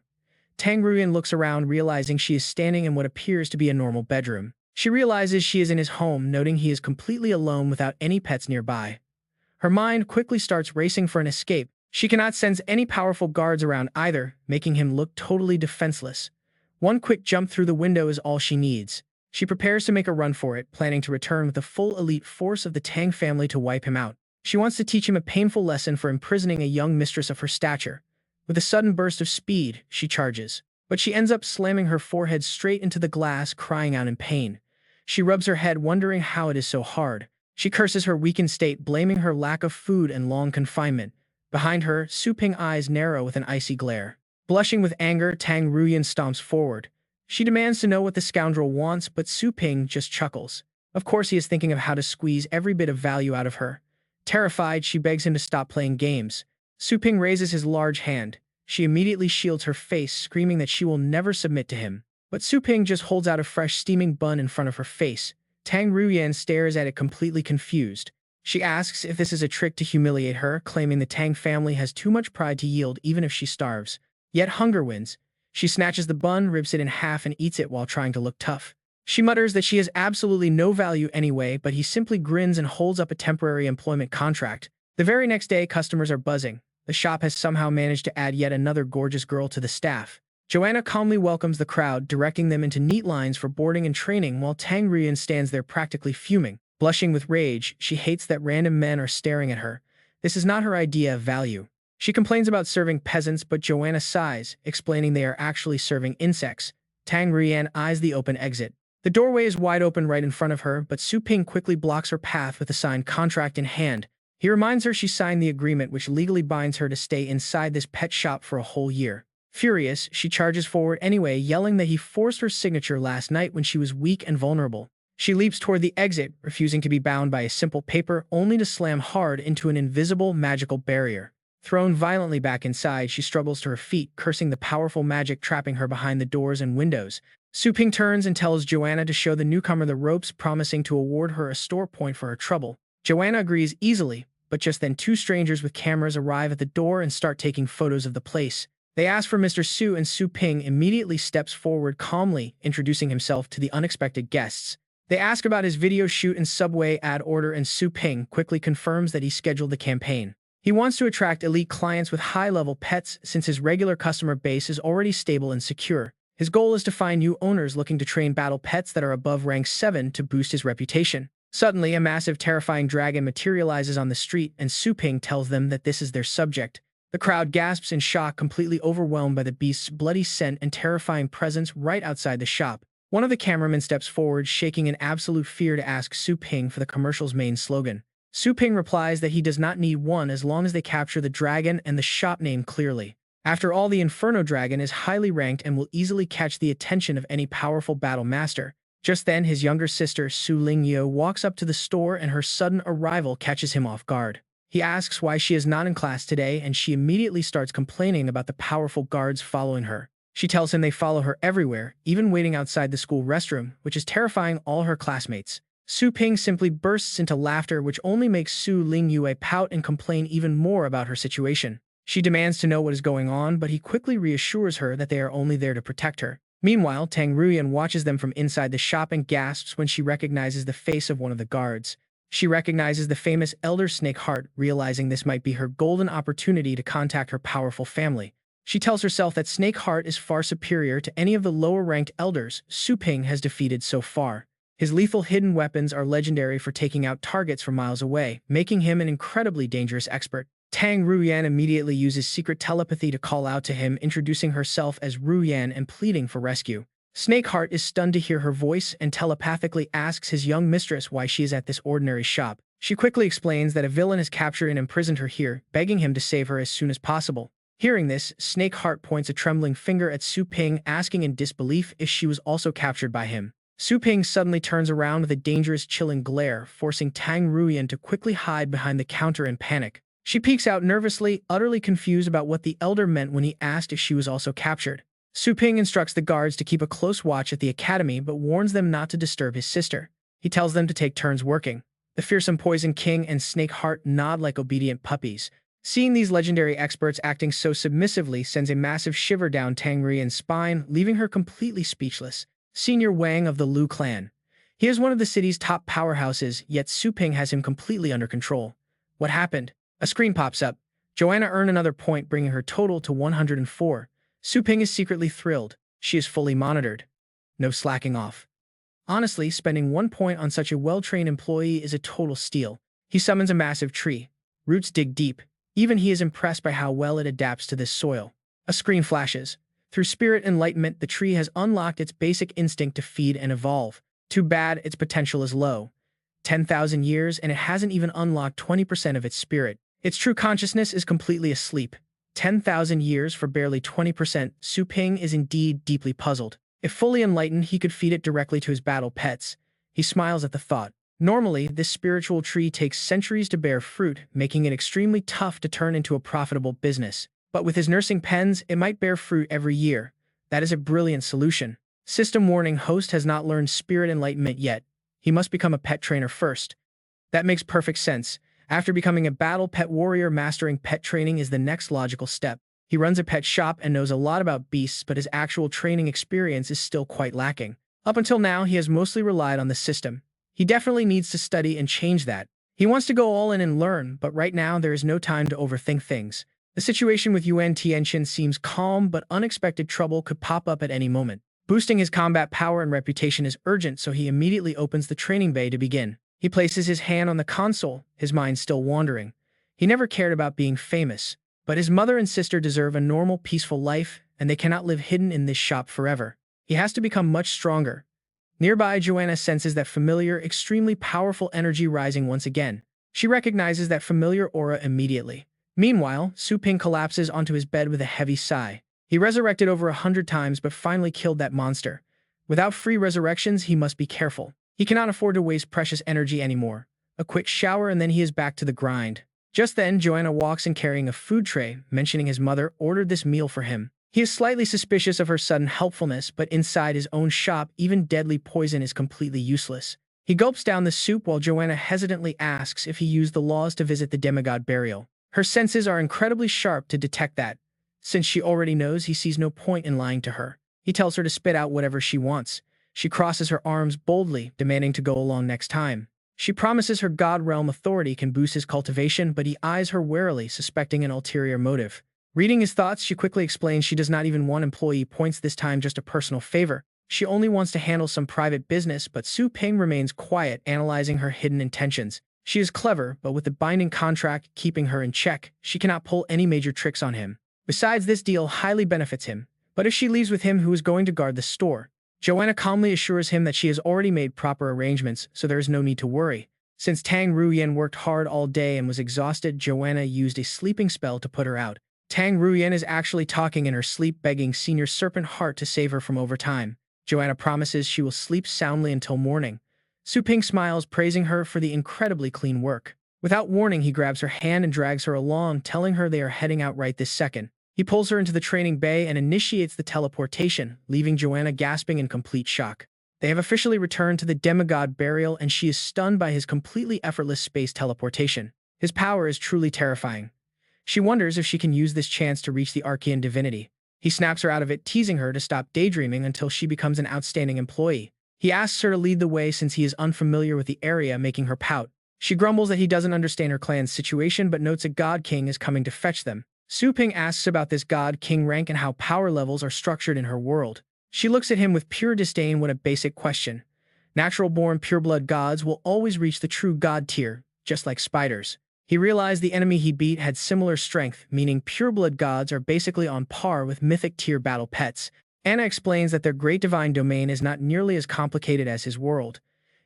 Tang Ruyan looks around, realizing she is standing in what appears to be a normal bedroom. She realizes she is in his home, noting he is completely alone without any pets nearby. Her mind quickly starts racing for an escape. She cannot sense any powerful guards around either, making him look totally defenseless. One quick jump through the window is all she needs. She prepares to make a run for it, planning to return with the full elite force of the Tang family to wipe him out. She wants to teach him a painful lesson for imprisoning a young mistress of her stature. With a sudden burst of speed, she charges. But she ends up slamming her forehead straight into the glass, crying out in pain. She rubs her head, wondering how it is so hard. She curses her weakened state, blaming her lack of food and long confinement. Behind her, Su Ping's eyes narrow with an icy glare. Blushing with anger, Tang Ruyan stomps forward. She demands to know what the scoundrel wants, but Su Ping just chuckles. Of course he is thinking of how to squeeze every bit of value out of her. Terrified, she begs him to stop playing games. Su Ping raises his large hand. She immediately shields her face, screaming that she will never submit to him. But Su Ping just holds out a fresh steaming bun in front of her face. Tang Ruyan stares at it, completely confused. She asks if this is a trick to humiliate her, claiming the Tang family has too much pride to yield even if she starves. Yet hunger wins. She snatches the bun, rips it in half, and eats it while trying to look tough. She mutters that she has absolutely no value anyway, but he simply grins and holds up a temporary employment contract. The very next day, customers are buzzing. The shop has somehow managed to add yet another gorgeous girl to the staff. Joanna calmly welcomes the crowd, directing them into neat lines for boarding and training, while Tang Ruyan stands there practically fuming. Blushing with rage, she hates that random men are staring at her. This is not her idea of value. She complains about serving peasants, but Joanna sighs, explaining they are actually serving insects. Tang Ruyan eyes the open exit. The doorway is wide open right in front of her, but Su Ping quickly blocks her path with a signed contract in hand. He reminds her she signed the agreement which legally binds her to stay inside this pet shop for a whole year. Furious, she charges forward anyway, yelling that he forced her signature last night when she was weak and vulnerable. She leaps toward the exit, refusing to be bound by a simple paper, only to slam hard into an invisible magical barrier. Thrown violently back inside, she struggles to her feet, cursing the powerful magic trapping her behind the doors and windows. Su Ping turns and tells Joanna to show the newcomer the ropes, promising to award her a store point for her trouble. Joanna agrees easily, but just then two strangers with cameras arrive at the door and start taking photos of the place. They ask for Mr. Su, and Su Ping immediately steps forward calmly, introducing himself to the unexpected guests. They ask about his video shoot and subway ad order, and Su Ping quickly confirms that he scheduled the campaign. He wants to attract elite clients with high-level pets since his regular customer base is already stable and secure. His goal is to find new owners looking to train battle pets that are above rank 7 to boost his reputation. Suddenly, a massive, terrifying dragon materializes on the street, and Su Ping tells them that this is their subject. The crowd gasps in shock, completely overwhelmed by the beast's bloody scent and terrifying presence right outside the shop. One of the cameramen steps forward, shaking in absolute fear, to ask Su Ping for the commercial's main slogan. Su Ping replies that he does not need one as long as they capture the dragon and the shop name clearly. After all, the Inferno Dragon is highly ranked and will easily catch the attention of any powerful battle master. Just then, his younger sister, Su Lingyou, walks up to the store and her sudden arrival catches him off guard. He asks why she is not in class today, and she immediately starts complaining about the powerful guards following her. She tells him they follow her everywhere, even waiting outside the school restroom, which is terrifying all her classmates. Su Ping simply bursts into laughter, which only makes Su Lingyue pout and complain even more about her situation. She demands to know what is going on, but he quickly reassures her that they are only there to protect her. Meanwhile, Tang Ruyan watches them from inside the shop and gasps when she recognizes the face of one of the guards. She recognizes the famous Elder Snake Heart, realizing this might be her golden opportunity to contact her powerful family. She tells herself that Snake Heart is far superior to any of the lower-ranked elders Su Ping has defeated so far. His lethal hidden weapons are legendary for taking out targets from miles away, making him an incredibly dangerous expert. Tang Ruyan immediately uses secret telepathy to call out to him, introducing herself as Ruyan and pleading for rescue. Snakeheart is stunned to hear her voice and telepathically asks his young mistress why she is at this ordinary shop. She quickly explains that a villain has captured and imprisoned her here, begging him to save her as soon as possible. Hearing this, Snakeheart points a trembling finger at Su Ping, asking in disbelief if she was also captured by him. Su Ping suddenly turns around with a dangerous, chilling glare, forcing Tang Ruyan to quickly hide behind the counter in panic. She peeks out nervously, utterly confused about what the elder meant when he asked if she was also captured. Su Ping instructs the guards to keep a close watch at the academy, but warns them not to disturb his sister. He tells them to take turns working. The fearsome Poison King and Snakeheart nod like obedient puppies. Seeing these legendary experts acting so submissively sends a massive shiver down Tang Ruyan's spine, leaving her completely speechless. Senior Wang of the Lu clan. He is one of the city's top powerhouses, yet Su Ping has him completely under control. What happened? A screen pops up. Joanna earned another point, bringing her total to 104. Su Ping is secretly thrilled. She is fully monitored. No slacking off. Honestly, spending 1 point on such a well-trained employee is a total steal. He summons a massive tree. Roots dig deep. Even he is impressed by how well it adapts to this soil. A screen flashes. Through spirit enlightenment, the tree has unlocked its basic instinct to feed and evolve. Too bad its potential is low. 10,000 years and it hasn't even unlocked 20% of its spirit. Its true consciousness is completely asleep. 10,000 years for barely 20%. Su Ping is indeed deeply puzzled. If fully enlightened, he could feed it directly to his battle pets. He smiles at the thought. Normally, this spiritual tree takes centuries to bear fruit, making it extremely tough to turn into a profitable business. But with his nursing pens, it might bear fruit every year. That is a brilliant solution. System warning: host has not learned spirit enlightenment yet. He must become a pet trainer first. That makes perfect sense. After becoming a battle pet warrior, mastering pet training is the next logical step. He runs a pet shop and knows a lot about beasts, but his actual training experience is still quite lacking. Up until now, he has mostly relied on the system. He definitely needs to study and change that. He wants to go all in and learn, but right now there is no time to overthink things. The situation with Yuan Tianqin seems calm, but unexpected trouble could pop up at any moment. Boosting his combat power and reputation is urgent, so he immediately opens the training bay to begin. He places his hand on the console, his mind still wandering. He never cared about being famous, but his mother and sister deserve a normal, peaceful life, and they cannot live hidden in this shop forever. He has to become much stronger. Nearby, Joanna senses that familiar, extremely powerful energy rising once again. She recognizes that familiar aura immediately. Meanwhile, Su Ping collapses onto his bed with a heavy sigh. He resurrected over 100 times but finally killed that monster. Without free resurrections, he must be careful. He cannot afford to waste precious energy anymore. A quick shower and then he is back to the grind. Just then, Joanna walks in carrying a food tray, mentioning his mother ordered this meal for him. He is slightly suspicious of her sudden helpfulness, but inside his own shop, even deadly poison is completely useless. He gulps down the soup while Joanna hesitantly asks if he used the laws to visit the demigod burial. Her senses are incredibly sharp to detect that. Since she already knows, he sees no point in lying to her. He tells her to spit out whatever she wants. She crosses her arms boldly, demanding to go along next time. She promises her God Realm authority can boost his cultivation, but he eyes her warily, suspecting an ulterior motive. Reading his thoughts, she quickly explains she does not even want employee points this time, just a personal favor. She only wants to handle some private business, but Su Ping remains quiet, analyzing her hidden intentions. She is clever, but with the binding contract keeping her in check, she cannot pull any major tricks on him. Besides, this deal highly benefits him. But if she leaves with him who is going to guard the store, Joanna calmly assures him that she has already made proper arrangements, so there is no need to worry. Since Tang Ruyen worked hard all day and was exhausted, Joanna used a sleeping spell to put her out. Tang Ruyen is actually talking in her sleep, begging Senior Serpent Heart to save her from overtime. Joanna promises she will sleep soundly until morning. Su Ping smiles, praising her for the incredibly clean work. Without warning, he grabs her hand and drags her along, telling her they are heading out right this second. He pulls her into the training bay and initiates the teleportation, leaving Joanna gasping in complete shock. They have officially returned to the demigod burial, and she is stunned by his completely effortless space teleportation. His power is truly terrifying. She wonders if she can use this chance to reach the Archean divinity. He snaps her out of it, teasing her to stop daydreaming until she becomes an outstanding employee. He asks her to lead the way since he is unfamiliar with the area, making her pout. She grumbles that he doesn't understand her clan's situation, but notes a God King is coming to fetch them. Su Ping asks about this God King rank and how power levels are structured in her world. She looks at him with pure disdain. What a basic question. Natural-born pureblood gods will always reach the true god tier, just like spiders. He realized the enemy he beat had similar strength, meaning pureblood gods are basically on par with mythic tier battle pets. Anna explains that their great divine domain is not nearly as complicated as his world.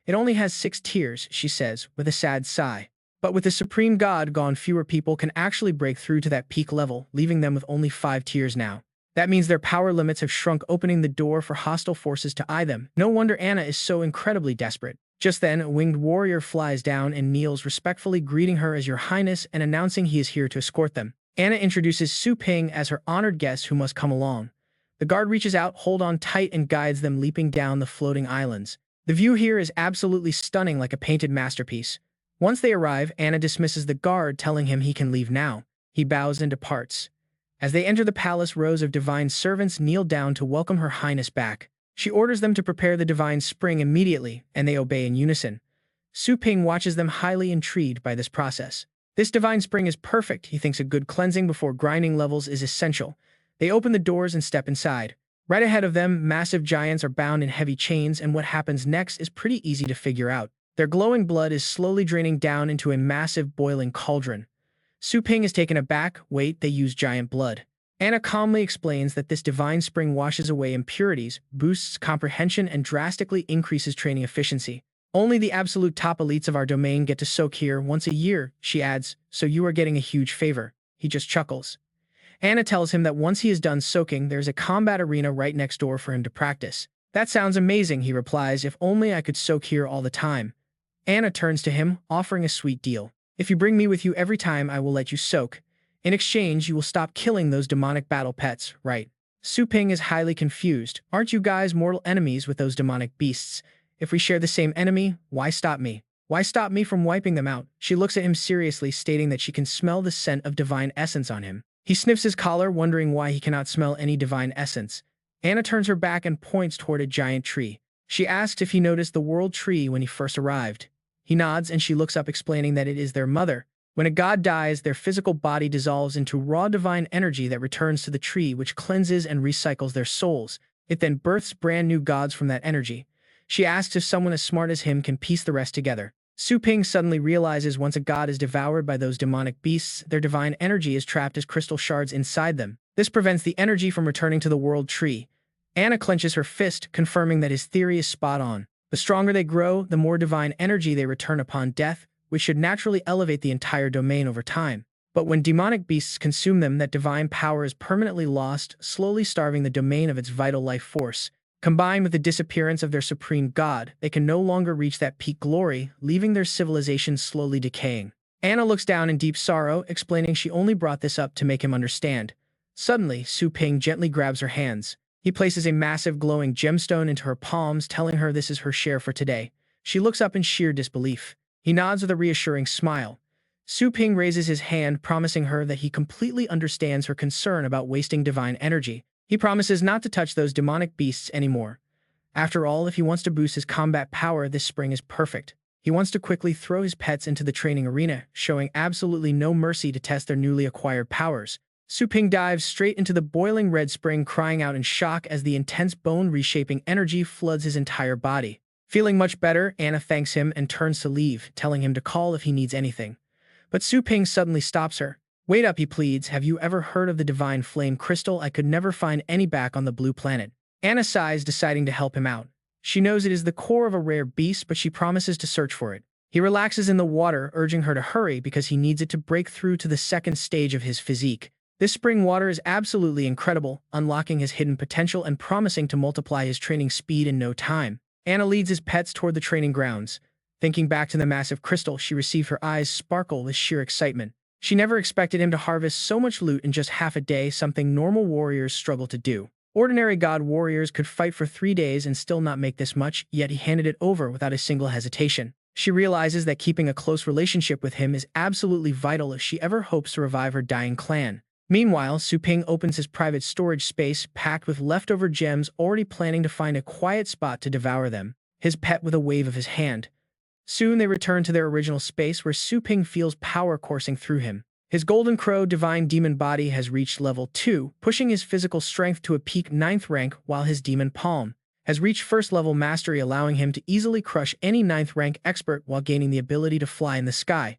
It only has 6 tiers, she says, with a sad sigh. But with the supreme god gone, fewer people can actually break through to that peak level, leaving them with only 5 tiers now. That means their power limits have shrunk, opening the door for hostile forces to eye them. No wonder Anna is so incredibly desperate. Just then, a winged warrior flies down and kneels, respectfully greeting her as Your Highness and announcing he is here to escort them. Anna introduces Su Ping as her honored guest who must come along. The guard reaches out, hold on tight, and guides them, leaping down the floating islands. The view here is absolutely stunning, like a painted masterpiece. Once they arrive, Anna dismisses the guard, telling him he can leave now. He bows and departs. As they enter the palace, rows of divine servants kneel down to welcome Her Highness back. She orders them to prepare the divine spring immediately, and they obey in unison. Su Ping watches them, highly intrigued by this process. This divine spring is perfect. He thinks a good cleansing before grinding levels is essential. They open the doors and step inside. Right ahead of them, massive giants are bound in heavy chains, and what happens next is pretty easy to figure out. Their glowing blood is slowly draining down into a massive boiling cauldron. Su Ping is taken aback. Wait, they use giant blood. Anna calmly explains that this divine spring washes away impurities, boosts comprehension, and drastically increases training efficiency. Only the absolute top elites of our domain get to soak here once a year, she adds, so you are getting a huge favor. He just chuckles. Anna tells him that once he is done soaking, there's a combat arena right next door for him to practice. That sounds amazing, he replies. If only I could soak here all the time. Anna turns to him, offering a sweet deal. If you bring me with you every time, I will let you soak. In exchange, you will stop killing those demonic battle pets, right? Su Ping is highly confused. Aren't you guys mortal enemies with those demonic beasts? If we share the same enemy, why stop me? Why stop me from wiping them out? She looks at him seriously, stating that she can smell the scent of divine essence on him. He sniffs his collar, wondering why he cannot smell any divine essence. Anna turns her back and points toward a giant tree. She asks if he noticed the world tree when he first arrived. He nods, and she looks up, explaining that it is their mother. When a god dies, their physical body dissolves into raw divine energy that returns to the tree, which cleanses and recycles their souls. It then births brand new gods from that energy. She asks if someone as smart as him can piece the rest together. Su Ping suddenly realizes once a god is devoured by those demonic beasts, their divine energy is trapped as crystal shards inside them. This prevents the energy from returning to the world tree. Anna clenches her fist, confirming that his theory is spot on. The stronger they grow, the more divine energy they return upon death, which should naturally elevate the entire domain over time. But when demonic beasts consume them, that divine power is permanently lost, slowly starving the domain of its vital life force. Combined with the disappearance of their supreme god, they can no longer reach that peak glory, leaving their civilization slowly decaying. Anna looks down in deep sorrow, explaining she only brought this up to make him understand. Suddenly, Su Ping gently grabs her hands. He places a massive glowing gemstone into her palms, telling her this is her share for today. She looks up in sheer disbelief. He nods with a reassuring smile. Su Ping raises his hand, promising her that he completely understands her concern about wasting divine energy. He promises not to touch those demonic beasts anymore. After all, if he wants to boost his combat power, this spring is perfect. He wants to quickly throw his pets into the training arena, showing absolutely no mercy to test their newly acquired powers. Su Ping dives straight into the boiling red spring, crying out in shock as the intense bone-reshaping energy floods his entire body. Feeling much better, Anna thanks him and turns to leave, telling him to call if he needs anything. But Su Ping suddenly stops her. Wait up, he pleads. Have you ever heard of the divine flame crystal? I could never find any back on the blue planet. Anna sighs, deciding to help him out. She knows it is the core of a rare beast, but she promises to search for it. He relaxes in the water, urging her to hurry because he needs it to break through to the second stage of his physique. This spring water is absolutely incredible, unlocking his hidden potential and promising to multiply his training speed in no time. Anna leads his pets toward the training grounds. Thinking back to the massive crystal she received, her eyes sparkle with sheer excitement. She never expected him to harvest so much loot in just half a day, something normal warriors struggle to do. Ordinary god warriors could fight for 3 days and still not make this much, yet he handed it over without a single hesitation. She realizes that keeping a close relationship with him is absolutely vital if she ever hopes to revive her dying clan. Meanwhile, Su Ping opens his private storage space, packed with leftover gems, already planning to find a quiet spot to devour them, his pet with a wave of his hand. Soon they return to their original space where Su Ping feels power coursing through him. His golden crow divine demon body has reached level 2, pushing his physical strength to a peak 9th rank, while his demon palm has reached first level mastery, allowing him to easily crush any 9th rank expert while gaining the ability to fly in the sky.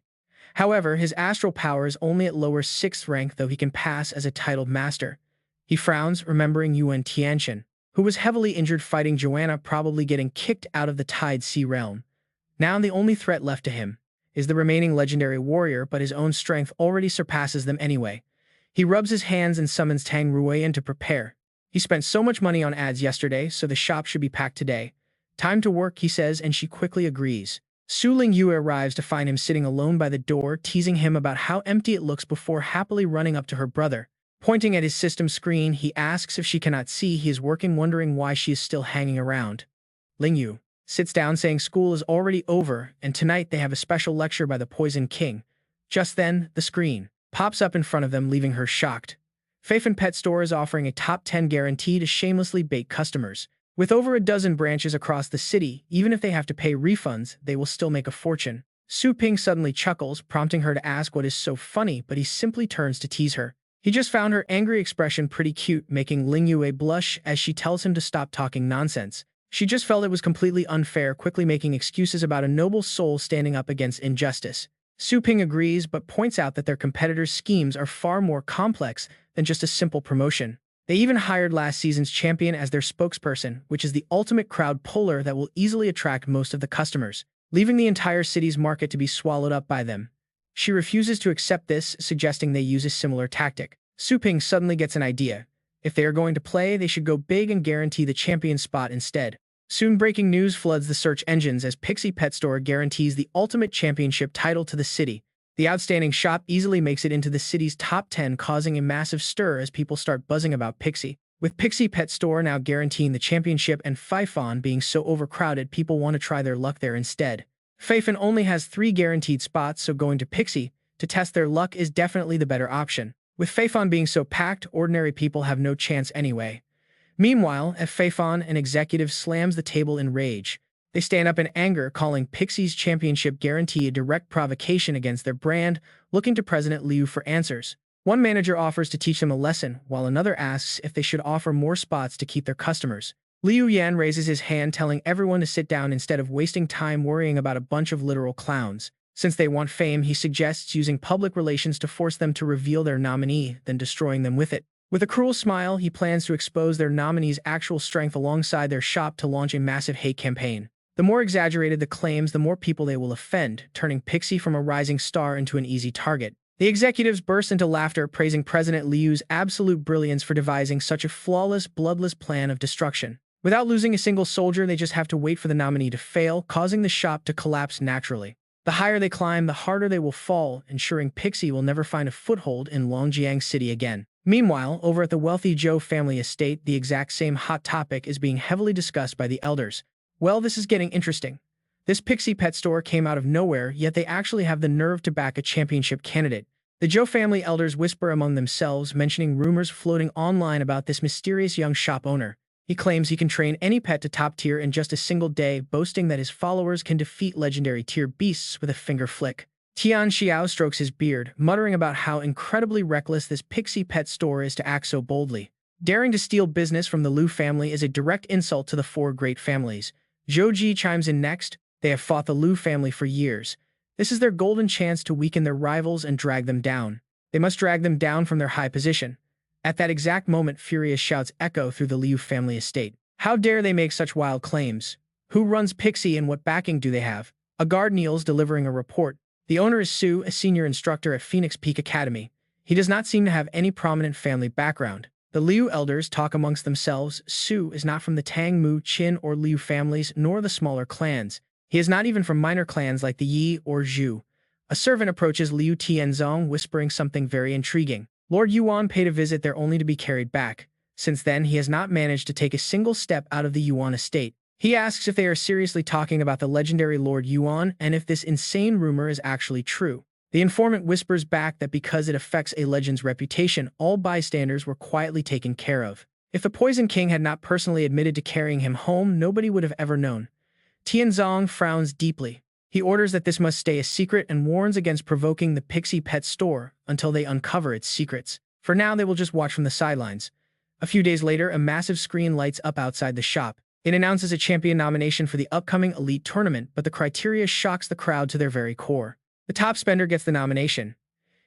However, his astral power is only at lower 6th rank, though he can pass as a titled master. He frowns, remembering Yuan Tianxian, who was heavily injured fighting Joanna, probably getting kicked out of the Tide Sea realm. Now the only threat left to him is the remaining legendary warrior, but his own strength already surpasses them anyway. He rubs his hands and summons Tang Ruiyan to prepare. He spent so much money on ads yesterday, so the shop should be packed today. Time to work, he says, and she quickly agrees. Su Lingyue arrives to find him sitting alone by the door, teasing him about how empty it looks before happily running up to her brother. Pointing at his system screen, he asks if she cannot see he is working, wondering why she is still hanging around. Lingyue sits down, saying school is already over, and tonight they have a special lecture by the Poison King. Just then, the screen pops up in front of them, leaving her shocked. Cultivation Pet Store is offering a top 10 guarantee to shamelessly bait customers. With over a dozen branches across the city, even if they have to pay refunds, they will still make a fortune. Su Ping suddenly chuckles, prompting her to ask what is so funny, but he simply turns to tease her. He just found her angry expression pretty cute, making Lingyue blush as she tells him to stop talking nonsense. She just felt it was completely unfair, quickly making excuses about a noble soul standing up against injustice. Su Ping agrees, but points out that their competitors' schemes are far more complex than just a simple promotion. They even hired last season's champion as their spokesperson, which is the ultimate crowd puller that will easily attract most of the customers, leaving the entire city's market to be swallowed up by them. She refuses to accept this, suggesting they use a similar tactic. Su Ping suddenly gets an idea. If they are going to play, they should go big and guarantee the champion spot instead. Soon breaking news floods the search engines as Pixie Pet Store guarantees the ultimate championship title to the city. The outstanding shop easily makes it into the city's top 10, causing a massive stir as people start buzzing about Pixie. With Pixie Pet Store now guaranteeing the championship and Faifan being so overcrowded, people want to try their luck there instead. Faifan only has 3 guaranteed spots, so going to Pixie to test their luck is definitely the better option. With Faifan being so packed, ordinary people have no chance anyway. Meanwhile, as Faifan, an executive, slams the table in rage. They stand up in anger, calling Pixie's championship guarantee a direct provocation against their brand, looking to President Liu for answers. One manager offers to teach them a lesson, while another asks if they should offer more spots to keep their customers. Liu Yan raises his hand, telling everyone to sit down instead of wasting time worrying about a bunch of literal clowns. Since they want fame, he suggests using public relations to force them to reveal their nominee, then destroying them with it. With a cruel smile, he plans to expose their nominee's actual strength alongside their shop to launch a massive hate campaign. The more exaggerated the claims, the more people they will offend, turning Pixie from a rising star into an easy target. The executives burst into laughter, praising President Liu's absolute brilliance for devising such a flawless, bloodless plan of destruction. Without losing a single soldier, they just have to wait for the nominee to fail, causing the shop to collapse naturally. The higher they climb, the harder they will fall, ensuring Pixie will never find a foothold in Longjiang City again. Meanwhile, over at the wealthy Zhou family estate, the exact same hot topic is being heavily discussed by the elders. Well, this is getting interesting. This Pixie Pet Store came out of nowhere, yet they actually have the nerve to back a championship candidate. The Zhou family elders whisper among themselves, mentioning rumors floating online about this mysterious young shop owner. He claims he can train any pet to top tier in just a single day, boasting that his followers can defeat legendary tier beasts with a finger flick. Tian Xiao strokes his beard, muttering about how incredibly reckless this Pixie Pet Store is to act so boldly. Daring to steal business from the Liu family is a direct insult to the 4 great families. Zhou chimes in next. They have fought the Liu family for years. This is their golden chance to weaken their rivals and drag them down. They must drag them down from their high position. At that exact moment, furious shouts echo through the Liu family estate. How dare they make such wild claims? Who runs Pixie and what backing do they have? A guard kneels, delivering a report. The owner is Su, a senior instructor at Phoenix Peak Academy. He does not seem to have any prominent family background. The Liu elders talk amongst themselves. Su is not from the Tang, Mu, Qin, or Liu families, nor the smaller clans. He is not even from minor clans like the Yi or Zhu. A servant approaches Liu Tianzong, whispering something very intriguing. Lord Yuan paid a visit there only to be carried back. Since then, he has not managed to take a single step out of the Yuan estate. He asks if they are seriously talking about the legendary Lord Yuan and if this insane rumor is actually true. The informant whispers back that because it affects a legend's reputation, all bystanders were quietly taken care of. If the Poison King had not personally admitted to carrying him home, nobody would have ever known. Tianzong frowns deeply. He orders that this must stay a secret and warns against provoking the Pixie Pet Store until they uncover its secrets. For now, they will just watch from the sidelines. A few days later, a massive screen lights up outside the shop. It announces a champion nomination for the upcoming elite tournament, but the criteria shocks the crowd to their very core. The top spender gets the nomination.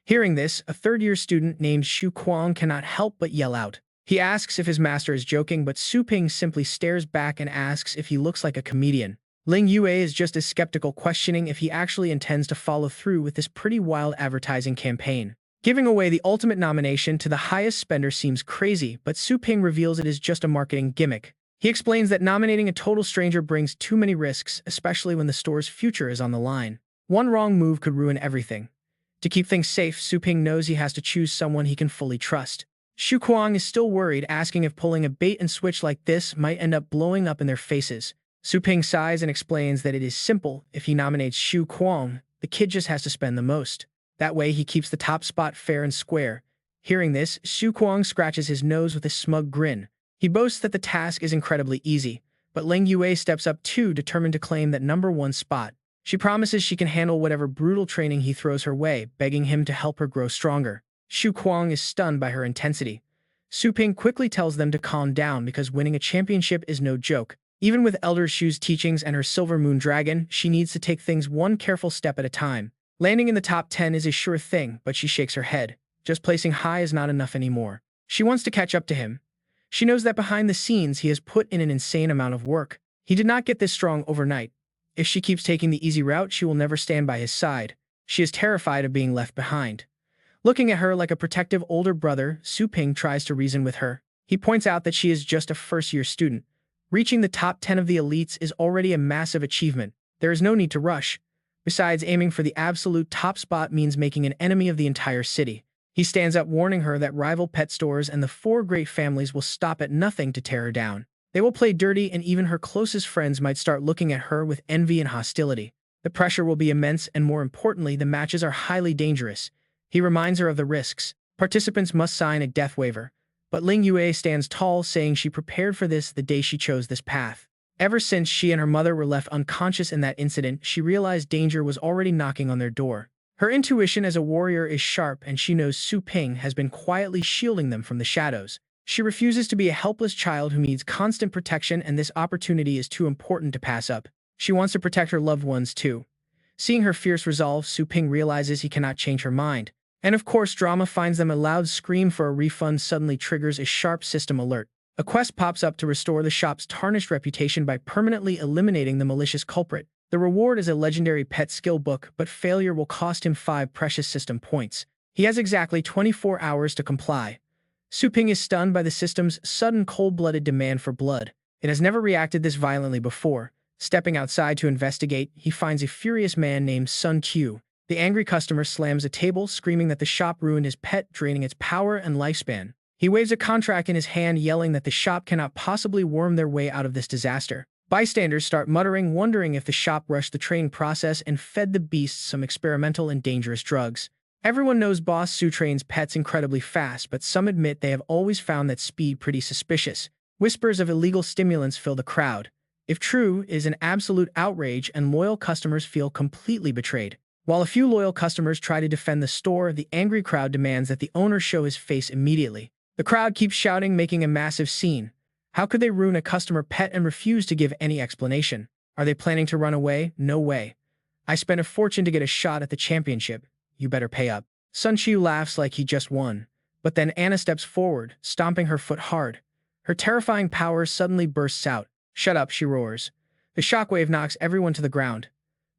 Hearing this, a third-year student named Xu Kuang cannot help but yell out. He asks if his master is joking, but Su Ping simply stares back and asks if he looks like a comedian. Ling Yue is just as skeptical, questioning if he actually intends to follow through with this pretty wild advertising campaign. Giving away the ultimate nomination to the highest spender seems crazy, but Su Ping reveals it is just a marketing gimmick. He explains that nominating a total stranger brings too many risks, especially when the store's future is on the line. One wrong move could ruin everything. To keep things safe, Su Ping knows he has to choose someone he can fully trust. Xu Kuang is still worried, asking if pulling a bait-and-switch like this might end up blowing up in their faces. Su Ping sighs and explains that it is simple. If he nominates Xu Kuang, the kid just has to spend the most. That way, he keeps the top spot fair and square. Hearing this, Xu Kuang scratches his nose with a smug grin. He boasts that the task is incredibly easy, but Ling Yue steps up too, determined to claim that #1 spot. She promises she can handle whatever brutal training he throws her way, begging him to help her grow stronger. Xu Kuang is stunned by her intensity. Su Ping quickly tells them to calm down because winning a championship is no joke. Even with Elder Shu's teachings and her Silver Moon Dragon, she needs to take things one careful step at a time. Landing in the top 10 is a sure thing, but she shakes her head. Just placing high is not enough anymore. She wants to catch up to him. She knows that behind the scenes he has put in an insane amount of work. He did not get this strong overnight. If she keeps taking the easy route, she will never stand by his side. She is terrified of being left behind. Looking at her like a protective older brother, Su Ping tries to reason with her. He points out that she is just a first-year student. Reaching the top 10 of the elites is already a massive achievement. There is no need to rush. Besides, aiming for the absolute top spot means making an enemy of the entire city. He stands up, warning her that rival pet stores and the 4 great families will stop at nothing to tear her down. They will play dirty, and even her closest friends might start looking at her with envy and hostility. The pressure will be immense, and more importantly, the matches are highly dangerous. He reminds her of the risks. Participants must sign a death waiver. But Ling Yue stands tall, saying she prepared for this the day she chose this path. Ever since she and her mother were left unconscious in that incident, she realized danger was already knocking on their door. Her intuition as a warrior is sharp, and she knows Su Ping has been quietly shielding them from the shadows. She refuses to be a helpless child who needs constant protection, and this opportunity is too important to pass up. She wants to protect her loved ones too. Seeing her fierce resolve, Su Ping realizes he cannot change her mind. And of course, drama finds them. A loud scream for a refund suddenly triggers a sharp system alert. A quest pops up to restore the shop's tarnished reputation by permanently eliminating the malicious culprit. The reward is a legendary pet skill book, but failure will cost him 5 precious system points. He has exactly 24 hours to comply. Su Ping is stunned by the system's sudden cold-blooded demand for blood. It has never reacted this violently before. Stepping outside to investigate, he finds a furious man named Sun Q. The angry customer slams a table, screaming that the shop ruined his pet, draining its power and lifespan. He waves a contract in his hand, yelling that the shop cannot possibly worm their way out of this disaster. Bystanders start muttering, wondering if the shop rushed the training process and fed the beasts some experimental and dangerous drugs. Everyone knows Boss Su trains pets incredibly fast, but some admit they have always found that speed pretty suspicious. Whispers of illegal stimulants fill the crowd. If true, it is an absolute outrage, and loyal customers feel completely betrayed. While a few loyal customers try to defend the store, the angry crowd demands that the owner show his face immediately. The crowd keeps shouting, making a massive scene. How could they ruin a customer pet and refuse to give any explanation? Are they planning to run away? No way. I spent a fortune to get a shot at the championship. You better pay up. Sun Qiu laughs like he just won. But then Anna steps forward, stomping her foot hard. Her terrifying power suddenly bursts out. Shut up, she roars. The shockwave knocks everyone to the ground.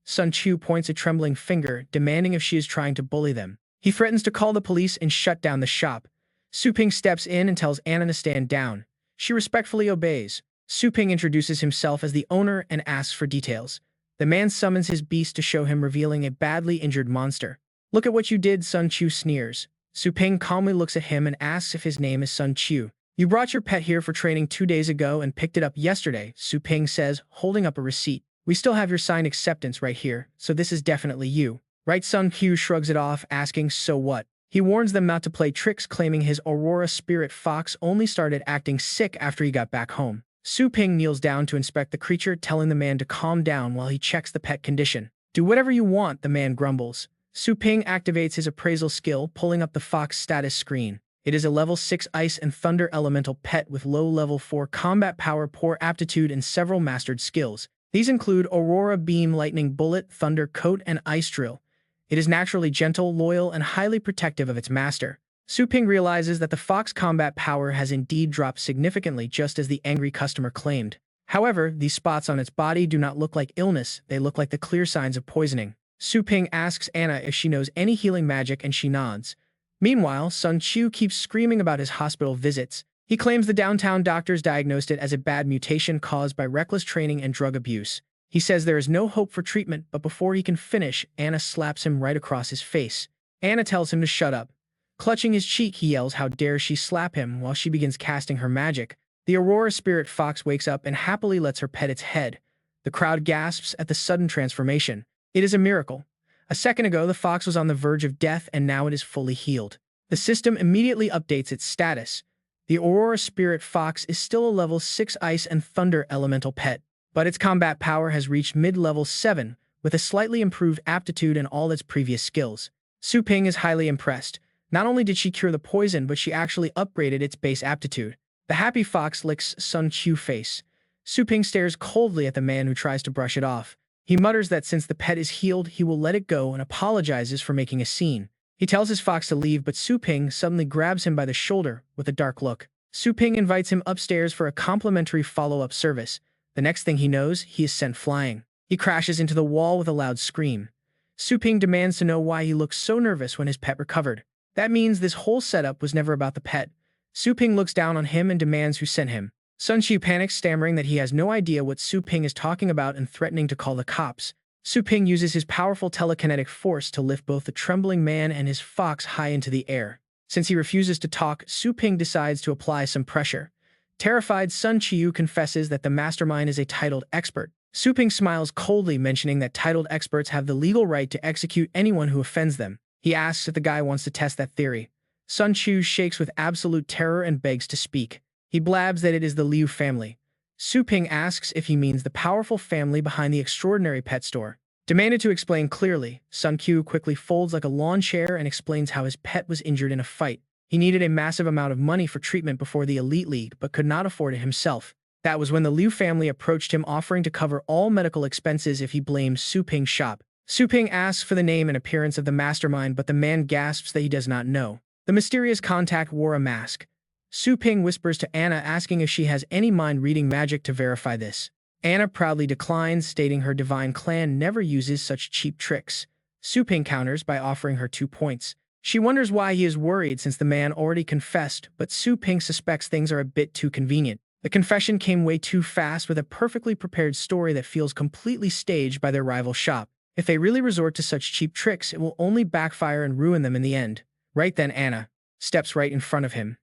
Sun Qiu points a trembling finger, demanding if she is trying to bully them. He threatens to call the police and shut down the shop. Su Ping steps in and tells Anna to stand down. She respectfully obeys. Su Ping introduces himself as the owner and asks for details. The man summons his beast to show him, revealing a badly injured monster. Look at what you did, Sun Qiu sneers. Su Ping calmly looks at him and asks if his name is Sun Qiu. You brought your pet here for training 2 days ago and picked it up yesterday, Su Ping says, holding up a receipt. We still have your signed acceptance right here, so this is definitely you. Right? Sun Qiu shrugs it off, asking, so what? He warns them not to play tricks, claiming his Aurora spirit fox only started acting sick after he got back home. Su Ping kneels down to inspect the creature, telling the man to calm down while he checks the pet condition. Do whatever you want, the man grumbles. Su Ping activates his appraisal skill, pulling up the fox status screen. It is a level 6 ice and thunder elemental pet with low level 4 combat power, poor aptitude, and several mastered skills. These include Aurora Beam, Lightning Bullet, Thunder Coat, and Ice Drill. It is naturally gentle, loyal, and highly protective of its master. Su Ping realizes that the fox combat power has indeed dropped significantly, just as the angry customer claimed. However, these spots on its body do not look like illness, they look like the clear signs of poisoning. Su Ping asks Anna if she knows any healing magic and she nods. Meanwhile, Sun Qiu keeps screaming about his hospital visits. He claims the downtown doctors diagnosed it as a bad mutation caused by reckless training and drug abuse. He says there is no hope for treatment, but before he can finish, Anna slaps him right across his face. Anna tells him to shut up. Clutching his cheek, he yells, how dare she slap him, while she begins casting her magic. The Aurora Spirit Fox wakes up and happily lets her pet its head. The crowd gasps at the sudden transformation. It is a miracle. A second ago, the fox was on the verge of death, and now it is fully healed. The system immediately updates its status. The Aurora Spirit Fox is still a level 6 ice and thunder elemental pet, but its combat power has reached mid-level 7, with a slightly improved aptitude and all its previous skills. Su Ping is highly impressed. Not only did she cure the poison, but she actually upgraded its base aptitude. The happy fox licks Sun Qiu's face. Su Ping stares coldly at the man who tries to brush it off. He mutters that since the pet is healed, he will let it go and apologizes for making a scene. He tells his fox to leave, but Su Ping suddenly grabs him by the shoulder with a dark look. Su Ping invites him upstairs for a complimentary follow-up service. The next thing he knows, he is sent flying. He crashes into the wall with a loud scream. Su Ping demands to know why he looks so nervous when his pet recovered. That means this whole setup was never about the pet. Su Ping looks down on him and demands who sent him. Sun Qiu panics, stammering that he has no idea what Su Ping is talking about and threatening to call the cops. Su Ping uses his powerful telekinetic force to lift both the trembling man and his fox high into the air. Since he refuses to talk, Su Ping decides to apply some pressure. Terrified, Sun Qiu confesses that the mastermind is a titled expert. Su Ping smiles coldly, mentioning that titled experts have the legal right to execute anyone who offends them. He asks if the guy wants to test that theory. Sun Qiu shakes with absolute terror and begs to speak. He blabs that it is the Liu family. Su Ping asks if he means the powerful family behind the extraordinary pet store. Demanded to explain clearly, Sun Qiu quickly folds like a lawn chair and explains how his pet was injured in a fight. He needed a massive amount of money for treatment before the Elite League, but could not afford it himself. That was when the Liu family approached him, offering to cover all medical expenses if he blamed Su Ping's shop. Su Ping asks for the name and appearance of the mastermind, but the man gasps that he does not know. The mysterious contact wore a mask. Su Ping whispers to Anna, asking if she has any mind-reading magic to verify this. Anna proudly declines, stating her divine clan never uses such cheap tricks. Su Ping counters by offering her 2 points. She wonders why he is worried since the man already confessed, but Su Ping suspects things are a bit too convenient. The confession came way too fast, with a perfectly prepared story that feels completely staged by their rival shop. If they really resort to such cheap tricks, it will only backfire and ruin them in the end. Right then, Anna steps right in front of him.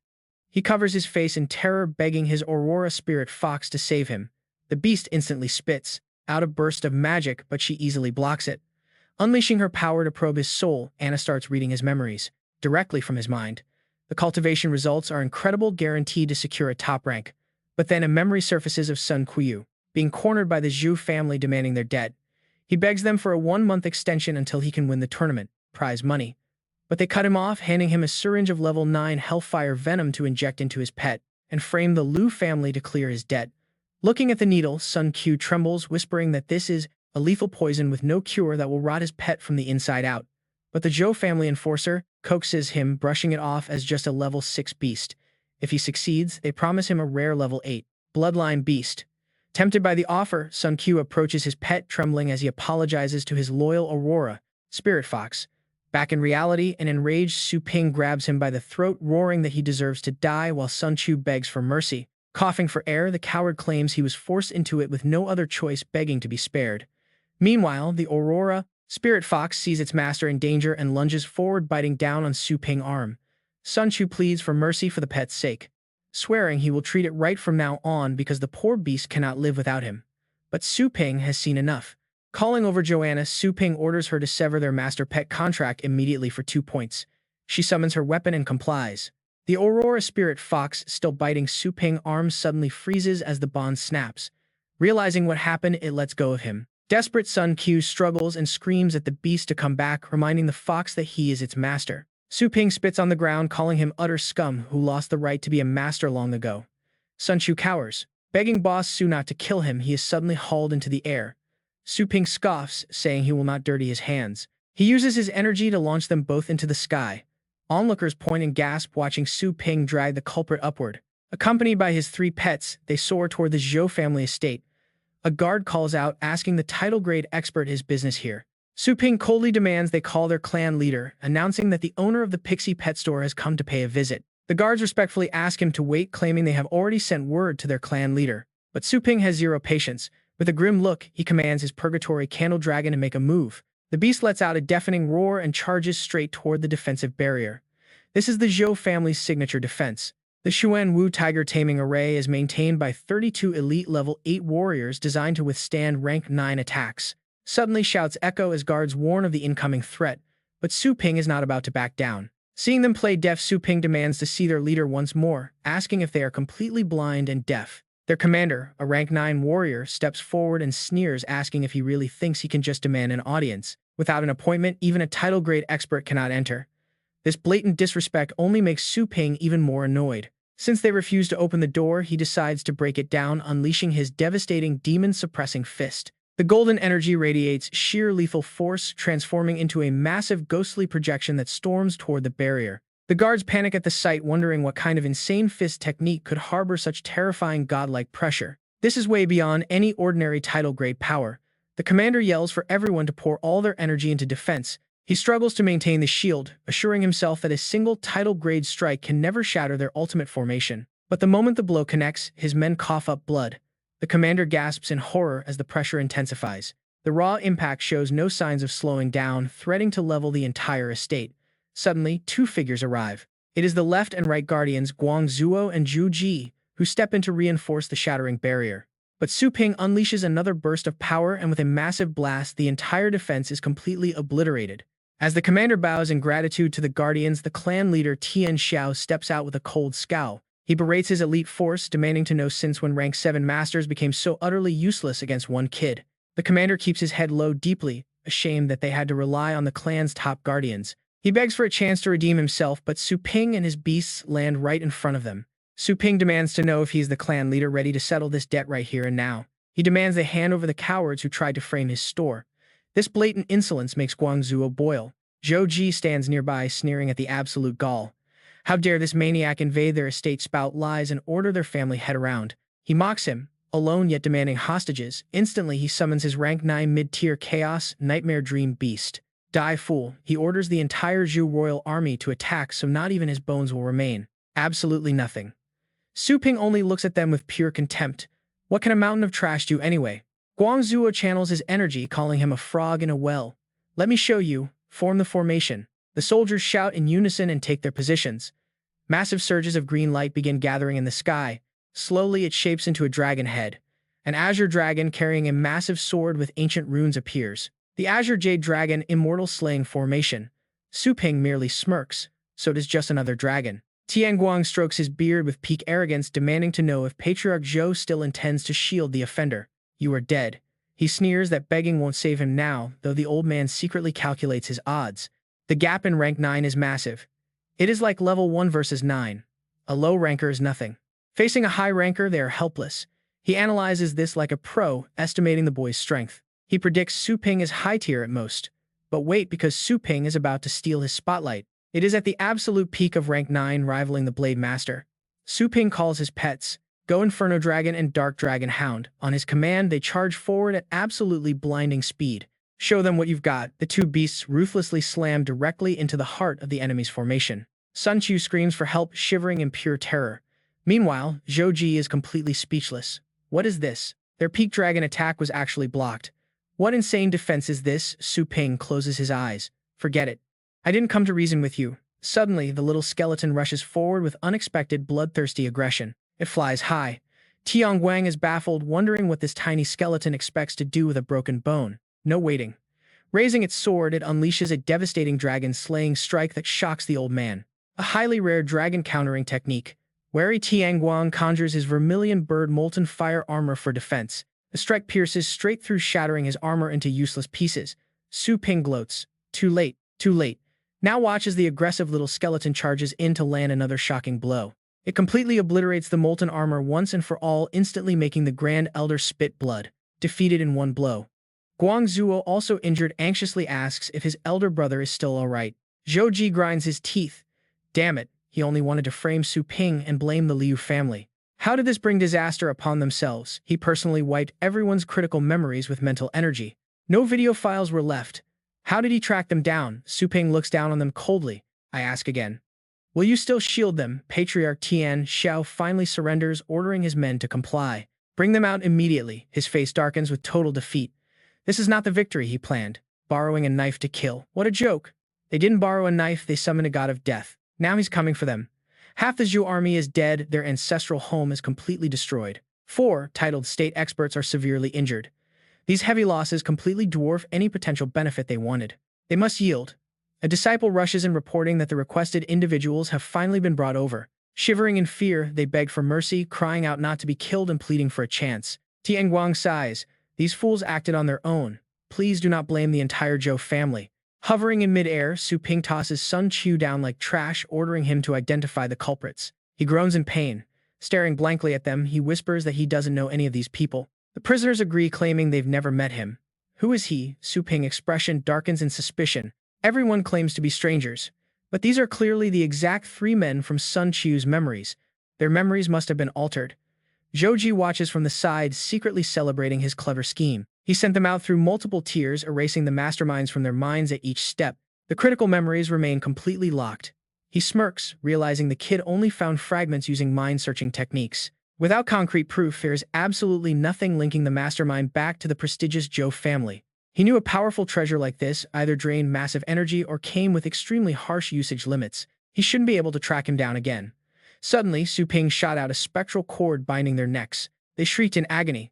He covers his face in terror, begging his Aurora Spirit Fox to save him. The beast instantly spits out a burst of magic, but she easily blocks it. Unleashing her power to probe his soul, Anna starts reading his memories directly from his mind. The cultivation results are incredible, guaranteed to secure a top rank. But then a memory surfaces of Sun Qiu, being cornered by the Zhu family, demanding their debt. He begs them for a 1-month extension until he can win the tournament, prize money. But they cut him off, handing him a syringe of level 9 Hellfire Venom to inject into his pet. and frame the Liu family to clear his debt. Looking at the needle, Sun Q trembles, whispering that this is a lethal poison with no cure that will rot his pet from the inside out. But the Zhou family enforcer coaxes him, brushing it off as just a level 6 beast. If he succeeds, they promise him a rare level 8 bloodline beast. Tempted by the offer, Sun Q approaches his pet, trembling as he apologizes to his loyal Aurora, Spirit Fox. Back in reality, an enraged Su Ping grabs him by the throat, roaring that he deserves to die while Sun Chu begs for mercy. Coughing for air, the coward claims he was forced into it with no other choice, begging to be spared. Meanwhile, the Aurora, Spirit Fox, sees its master in danger and lunges forward, biting down on Su Ping's arm. Sun Chu pleads for mercy for the pet's sake, swearing he will treat it right from now on because the poor beast cannot live without him. But Su Ping has seen enough. Calling over Joanna, Su Ping orders her to sever their master pet contract immediately for 2 points. She summons her weapon and complies. The Aurora Spirit Fox, still biting Su Ping's arm, suddenly freezes as the bond snaps. Realizing what happened, it lets go of him. Desperate, Sun Q struggles and screams at the beast to come back, reminding the fox that he is its master. Su Ping spits on the ground, calling him utter scum who lost the right to be a master long ago. Sun Chu cowers. Begging Boss Su not to kill him, he is suddenly hauled into the air. Su Ping scoffs, saying he will not dirty his hands. He uses his energy to launch them both into the sky. Onlookers point and gasp, watching Su Ping drag the culprit upward. Accompanied by his 3 pets, they soar toward the Zhou family estate. A guard calls out, asking the title grade expert his business here. Su Ping coldly demands they call their clan leader, announcing that the owner of the Pixie Pet Store has come to pay a visit. The guards respectfully ask him to wait, claiming they have already sent word to their clan leader. But Su Ping has zero patience. With a grim look, he commands his Purgatory Candle Dragon to make a move. The beast lets out a deafening roar and charges straight toward the defensive barrier. This is the Zhou family's signature defense. The Xuan Wu Tiger Taming Array is maintained by 32 elite level 8 warriors designed to withstand rank 9 attacks. Suddenly, shouts echo as guards warn of the incoming threat, but Su Ping is not about to back down. Seeing them play deaf, Su Ping demands to see their leader once more, asking if they are completely blind and deaf. Their commander, a rank 9 warrior, steps forward and sneers, asking if he really thinks he can just demand an audience. Without an appointment, even a title grade expert cannot enter. This blatant disrespect only makes Su Ping even more annoyed. Since they refuse to open the door, he decides to break it down, unleashing his devastating demon-suppressing fist. The golden energy radiates sheer lethal force, transforming into a massive ghostly projection that storms toward the barrier. The guards panic at the sight, wondering what kind of insane fist technique could harbor such terrifying godlike pressure. This is way beyond any ordinary title-grade power. The commander yells for everyone to pour all their energy into defense. He struggles to maintain the shield, assuring himself that a single title-grade strike can never shatter their ultimate formation. But the moment the blow connects, his men cough up blood. The commander gasps in horror as the pressure intensifies. The raw impact shows no signs of slowing down, threatening to level the entire estate. Suddenly, 2 figures arrive. It is the left and right guardians, Guang Zuo and Zhu Ji, who step in to reinforce the shattering barrier. But Su Ping unleashes another burst of power, and with a massive blast, the entire defense is completely obliterated. As the commander bows in gratitude to the guardians, the clan leader Tian Xiao steps out with a cold scowl. He berates his elite force, demanding to know since when rank 7 masters became so utterly useless against one kid. The commander keeps his head low, deeply ashamed that they had to rely on the clan's top guardians. He begs for a chance to redeem himself, but Su Ping and his beasts land right in front of them. Su Ping demands to know if he's the clan leader ready to settle this debt right here and now. He demands they hand over the cowards who tried to frame his store. This blatant insolence makes Guang Zuo boil. Zhou Ji stands nearby, sneering at the absolute gall. How dare this maniac invade their estate, spout lies, and order their family head around. He mocks him, alone yet demanding hostages. Instantly, he summons his rank 9 mid-tier chaos nightmare dream beast. Die, fool. He orders the entire Zhou royal army to attack, so not even his bones will remain. Absolutely nothing. Su Ping only looks at them with pure contempt. What can a mountain of trash do anyway? Guang Zuo channels his energy, calling him a frog in a well. Let me show you. Form the formation. The soldiers shout in unison and take their positions. Massive surges of green light begin gathering in the sky. Slowly, it shapes into a dragon head. An azure dragon carrying a massive sword with ancient runes appears. The azure jade dragon, immortal slaying formation. Su Ping merely smirks. So does just another dragon. Tianguang strokes his beard with peak arrogance, demanding to know if Patriarch Zhou still intends to shield the offender. You are dead. He sneers that begging won't save him now, though the old man secretly calculates his odds. The gap in rank 9 is massive. It is like level 1 versus 9. A low ranker is nothing. Facing a high ranker, they are helpless. He analyzes this like a pro, estimating the boy's strength. He predicts Su Ping is high tier at most. But wait, because Su Ping is about to steal his spotlight. It is at the absolute peak of rank 9, rivaling the Blade Master. Su Ping calls his pets, Go Inferno Dragon and Dark Dragon Hound. On his command, they charge forward at absolutely blinding speed. Show them what you've got. The two beasts ruthlessly slam directly into the heart of the enemy's formation. Sun Chu screams for help, shivering in pure terror. Meanwhile, Zhou Ji is completely speechless. What is this? Their peak dragon attack was actually blocked. What insane defense is this? Su Ping closes his eyes. Forget it. I didn't come to reason with you. Suddenly, the little skeleton rushes forward with unexpected bloodthirsty aggression. It flies high. Tiang Guang is baffled, wondering what this tiny skeleton expects to do with a broken bone. No waiting. Raising its sword, it unleashes a devastating dragon-slaying strike that shocks the old man. A highly rare dragon countering technique. Wary Tiang Guang conjures his vermilion bird molten fire armor for defense. The strike pierces straight through, shattering his armor into useless pieces. Su Ping gloats. Too late. Too late. Now watch as the aggressive little skeleton charges in to land another shocking blow. It completely obliterates the molten armor once and for all, instantly making the Grand Elder spit blood. Defeated in one blow. Guang Zuo, also injured, anxiously asks if his elder brother is still alright. Zhou Ji grinds his teeth. Damn it, he only wanted to frame Su Ping and blame the Liu family. How did this bring disaster upon themselves? He personally wiped everyone's critical memories with mental energy. No video files were left. How did he track them down? Su Ping looks down on them coldly. I ask again. Will you still shield them? Patriarch Tian Xiao finally surrenders, ordering his men to comply. Bring them out immediately. His face darkens with total defeat. This is not the victory he planned. Borrowing a knife to kill. What a joke. They didn't borrow a knife, they summoned a god of death. Now he's coming for them. Half the Zhou army is dead, their ancestral home is completely destroyed. 4 titled state experts are severely injured. These heavy losses completely dwarf any potential benefit they wanted. They must yield. A disciple rushes in, reporting that the requested individuals have finally been brought over. Shivering in fear, they beg for mercy, crying out not to be killed and pleading for a chance. Tian Guang sighs. These fools acted on their own. Please do not blame the entire Zhou family. Hovering in midair, Su Ping tosses Sun Chu down like trash, ordering him to identify the culprits. He groans in pain. Staring blankly at them, he whispers that he doesn't know any of these people. The prisoners agree, claiming they've never met him. Who is he? Su Ping's expression darkens in suspicion. Everyone claims to be strangers. But these are clearly the exact 3 men from Sun Chu's memories. Their memories must have been altered. Zhou Ji watches from the side, secretly celebrating his clever scheme. He sent them out through multiple tiers, erasing the masterminds from their minds at each step. The critical memories remain completely locked. He smirks, realizing the kid only found fragments using mind-searching techniques. Without concrete proof, there is absolutely nothing linking the mastermind back to the prestigious Zhou family. He knew a powerful treasure like this either drained massive energy or came with extremely harsh usage limits. He shouldn't be able to track him down again. Suddenly, Su Ping shot out a spectral cord binding their necks. They shrieked in agony.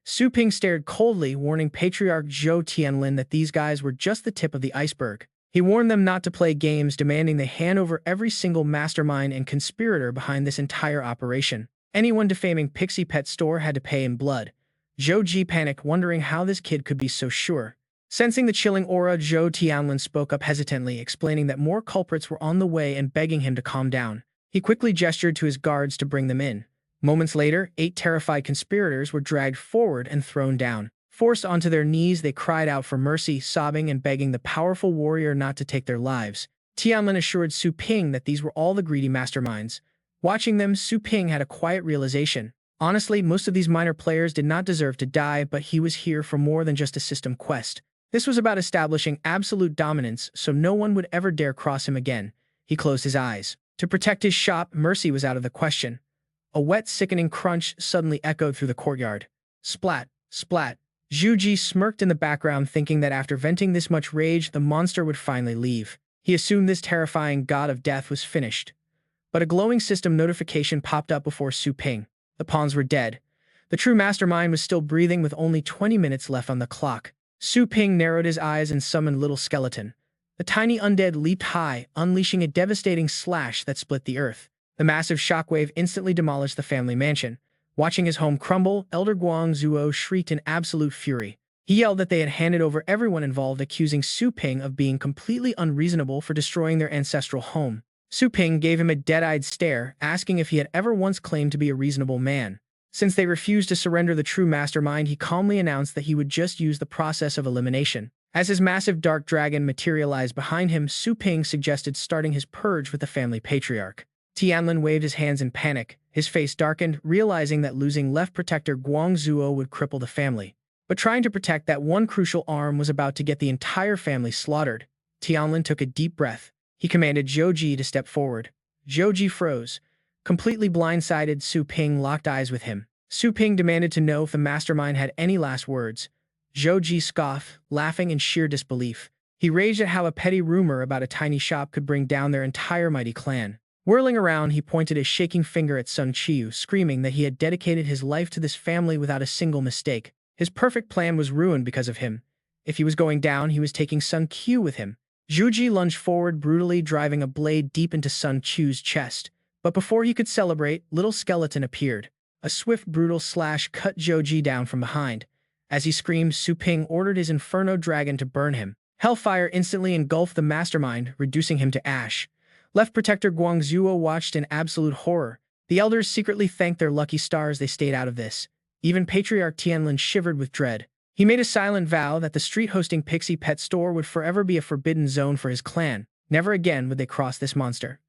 Su Ping stared coldly, warning Patriarch Zhou Tianlin that these guys were just the tip of the iceberg. He warned them not to play games, demanding they hand over every single mastermind and conspirator behind this entire operation. Anyone defaming Pixie Pet Store had to pay in blood. Zhou Ji panicked, wondering how this kid could be so sure. Sensing the chilling aura, Zhou Tianlin spoke up hesitantly, explaining that more culprits were on the way and begging him to calm down. He quickly gestured to his guards to bring them in. Moments later, 8 terrified conspirators were dragged forward and thrown down. Forced onto their knees, they cried out for mercy, sobbing and begging the powerful warrior not to take their lives. Tianlin assured Su Ping that these were all the greedy masterminds. Watching them, Su Ping had a quiet realization. Honestly, most of these minor players did not deserve to die, but he was here for more than just a system quest. This was about establishing absolute dominance, so no one would ever dare cross him again. He closed his eyes. To protect his shop, mercy was out of the question. A wet, sickening crunch suddenly echoed through the courtyard. Splat, splat. Zhu Ji smirked in the background, thinking that after venting this much rage, the monster would finally leave. He assumed this terrifying god of death was finished. But a glowing system notification popped up before Su Ping. The pawns were dead. The true mastermind was still breathing with only 20 minutes left on the clock. Su Ping narrowed his eyes and summoned Little Skeleton. The tiny undead leaped high, unleashing a devastating slash that split the earth. The massive shockwave instantly demolished the family mansion. Watching his home crumble, Elder Guang Zuo shrieked in absolute fury. He yelled that they had handed over everyone involved, accusing Su Ping of being completely unreasonable for destroying their ancestral home. Su Ping gave him a dead-eyed stare, asking if he had ever once claimed to be a reasonable man. Since they refused to surrender the true mastermind, he calmly announced that he would just use the process of elimination. As his massive dark dragon materialized behind him, Su Ping suggested starting his purge with the family patriarch. Tianlin waved his hands in panic. His face darkened, realizing that losing left protector Guangzhuo would cripple the family. But trying to protect that one crucial arm was about to get the entire family slaughtered. Tianlin took a deep breath. He commanded Zhou Ji to step forward. Zhou Ji froze. Completely blindsided, Su Ping locked eyes with him. Su Ping demanded to know if the mastermind had any last words. Zhou Ji scoffed, laughing in sheer disbelief. He raged at how a petty rumor about a tiny shop could bring down their entire mighty clan. Whirling around, he pointed a shaking finger at Sun Qiu, screaming that he had dedicated his life to this family without a single mistake. His perfect plan was ruined because of him. If he was going down, he was taking Sun Qiu with him. Zhu Ji lunged forward, brutally driving a blade deep into Sun Qiu's chest. But before he could celebrate, Little Skeleton appeared. A swift, brutal slash cut Zhou Ji down from behind. As he screamed, Su Ping ordered his Inferno Dragon to burn him. Hellfire instantly engulfed the mastermind, reducing him to ash. Left Protector Guangzhuo watched in absolute horror. The elders secretly thanked their lucky stars they stayed out of this. Even Patriarch Tianlin shivered with dread. He made a silent vow that the street-hosting Pixie Pet Store would forever be a forbidden zone for his clan. Never again would they cross this monster.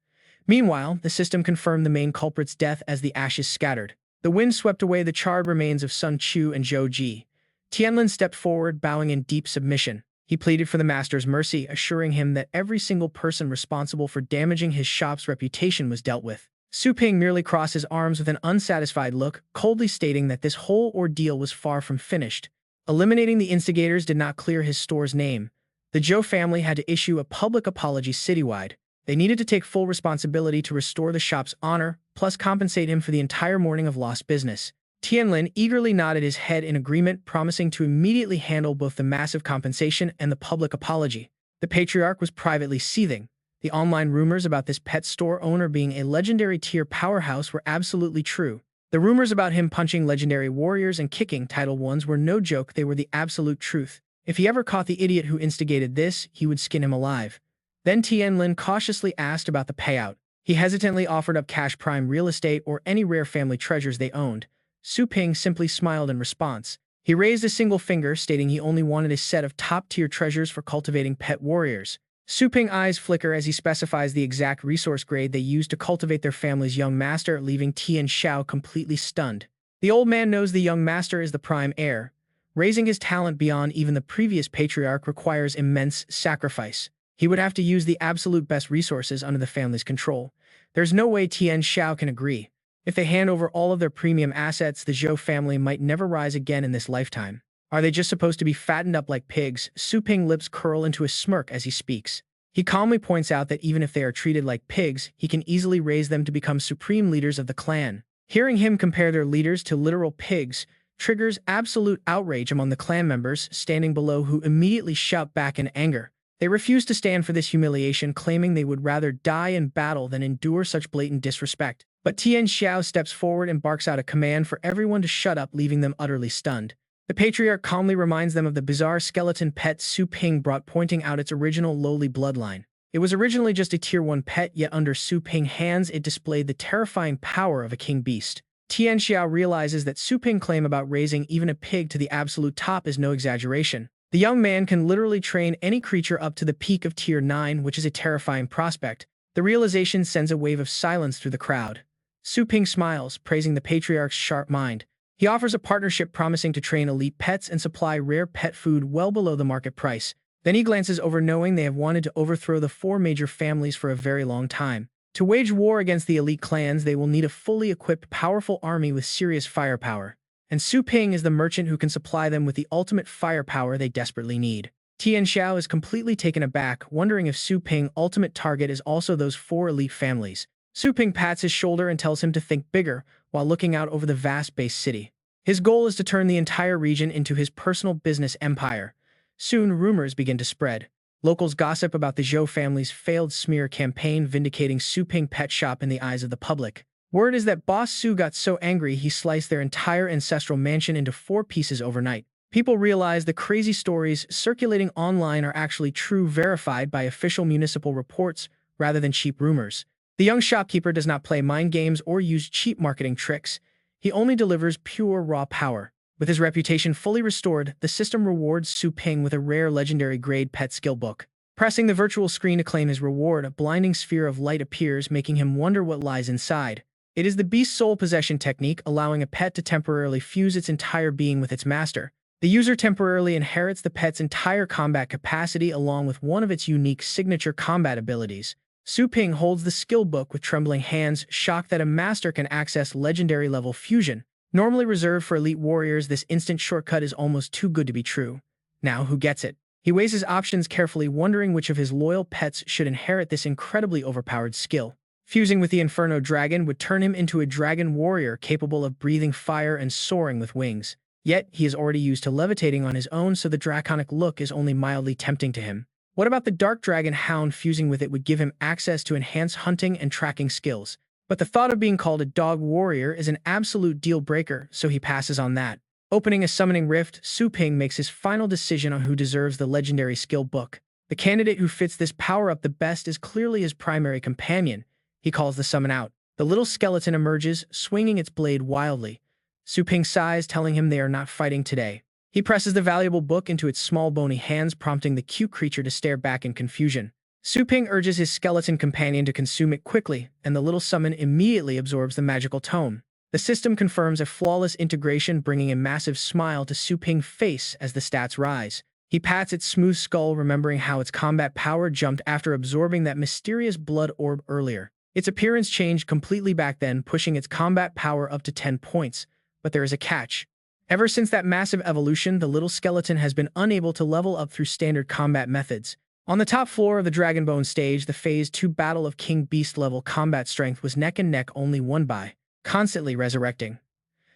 Meanwhile, the system confirmed the main culprit's death as the ashes scattered. The wind swept away the charred remains of Sun Qiu and Zhou Ji. Tianlin stepped forward, bowing in deep submission. He pleaded for the master's mercy, assuring him that every single person responsible for damaging his shop's reputation was dealt with. Su Ping merely crossed his arms with an unsatisfied look, coldly stating that this whole ordeal was far from finished. Eliminating the instigators did not clear his store's name. The Zhou family had to issue a public apology citywide. They needed to take full responsibility to restore the shop's honor, plus compensate him for the entire morning of lost business. Tianlin eagerly nodded his head in agreement, promising to immediately handle both the massive compensation and the public apology. The patriarch was privately seething. The online rumors about this pet store owner being a legendary tier powerhouse were absolutely true. The rumors about him punching legendary warriors and kicking Title Ones were no joke, they were the absolute truth. If he ever caught the idiot who instigated this, he would skin him alive. Then Tianlin cautiously asked about the payout. He hesitantly offered up cash prime real estate or any rare family treasures they owned. Su Ping simply smiled in response. He raised a single finger, stating he only wanted a set of top-tier treasures for cultivating pet warriors. Su Ping's eyes flicker as he specifies the exact resource grade they used to cultivate their family's young master, leaving Tian Xiao completely stunned. The old man knows the young master is the prime heir. Raising his talent beyond even the previous patriarch requires immense sacrifice. He would have to use the absolute best resources under the family's control. There's no way Tian Xiao can agree. If they hand over all of their premium assets, the Zhou family might never rise again in this lifetime. Are they just supposed to be fattened up like pigs? Su Ping's lips curl into a smirk as he speaks. He calmly points out that even if they are treated like pigs, he can easily raise them to become supreme leaders of the clan. Hearing him compare their leaders to literal pigs triggers absolute outrage among the clan members standing below, who immediately shout back in anger. They refuse to stand for this humiliation, claiming they would rather die in battle than endure such blatant disrespect. But Tian Xiao steps forward and barks out a command for everyone to shut up, leaving them utterly stunned. The patriarch calmly reminds them of the bizarre skeleton pet Su Ping brought, pointing out its original lowly bloodline. It was originally just a tier 1 pet, yet under Su Ping's hands it displayed the terrifying power of a king beast. Tian Xiao realizes that Su Ping's claim about raising even a pig to the absolute top is no exaggeration. The young man can literally train any creature up to the peak of tier 9, which is a terrifying prospect. The realization sends a wave of silence through the crowd. Su Ping smiles, praising the patriarch's sharp mind. He offers a partnership, promising to train elite pets and supply rare pet food well below the market price. Then he glances over, knowing they have wanted to overthrow the 4 major families for a very long time. To wage war against the elite clans, they will need a fully equipped, powerful army with serious firepower. And Su Ping is the merchant who can supply them with the ultimate firepower they desperately need. Tian Xiao is completely taken aback, wondering if Su Ping's ultimate target is also those 4 elite families. Su Ping pats his shoulder and tells him to think bigger while looking out over the vast base city. His goal is to turn the entire region into his personal business empire. Soon, rumors begin to spread. Locals gossip about the Zhou family's failed smear campaign, vindicating Su Ping's pet shop in the eyes of the public. Word is that Boss Su got so angry he sliced their entire ancestral mansion into 4 pieces overnight. People realize the crazy stories circulating online are actually true, verified by official municipal reports rather than cheap rumors. The young shopkeeper does not play mind games or use cheap marketing tricks. He only delivers pure raw power. With his reputation fully restored, the system rewards Su Ping with a rare legendary grade pet skill book. Pressing the virtual screen to claim his reward, a blinding sphere of light appears, making him wonder what lies inside. It is the beast's soul possession technique, allowing a pet to temporarily fuse its entire being with its master. The user temporarily inherits the pet's entire combat capacity along with one of its unique signature combat abilities. Su Ping holds the skill book with trembling hands, shocked that a master can access legendary-level fusion. Normally reserved for elite warriors, this instant shortcut is almost too good to be true. Now, who gets it? He weighs his options carefully, wondering which of his loyal pets should inherit this incredibly overpowered skill. Fusing with the Inferno Dragon would turn him into a dragon warrior capable of breathing fire and soaring with wings. Yet, he is already used to levitating on his own, so the draconic look is only mildly tempting to him. What about the Dark Dragon Hound? Fusing with it would give him access to enhanced hunting and tracking skills. But the thought of being called a dog warrior is an absolute deal-breaker, so he passes on that. Opening a summoning rift, Su Ping makes his final decision on who deserves the legendary skill book. The candidate who fits this power-up the best is clearly his primary companion. He calls the summon out. The little skeleton emerges, swinging its blade wildly. Su Ping sighs, telling him they are not fighting today. He presses the valuable book into its small bony hands, prompting the cute creature to stare back in confusion. Su Ping urges his skeleton companion to consume it quickly, and the little summon immediately absorbs the magical tome. The system confirms a flawless integration, bringing a massive smile to Su Ping's face as the stats rise. He pats its smooth skull, remembering how its combat power jumped after absorbing that mysterious blood orb earlier. Its appearance changed completely back then, pushing its combat power up to 10 points. But there is a catch. Ever since that massive evolution, the little skeleton has been unable to level up through standard combat methods. On the top floor of the Dragonbone stage, the Phase 2 battle of King Beast level combat strength was neck and neck, only won by constantly resurrecting.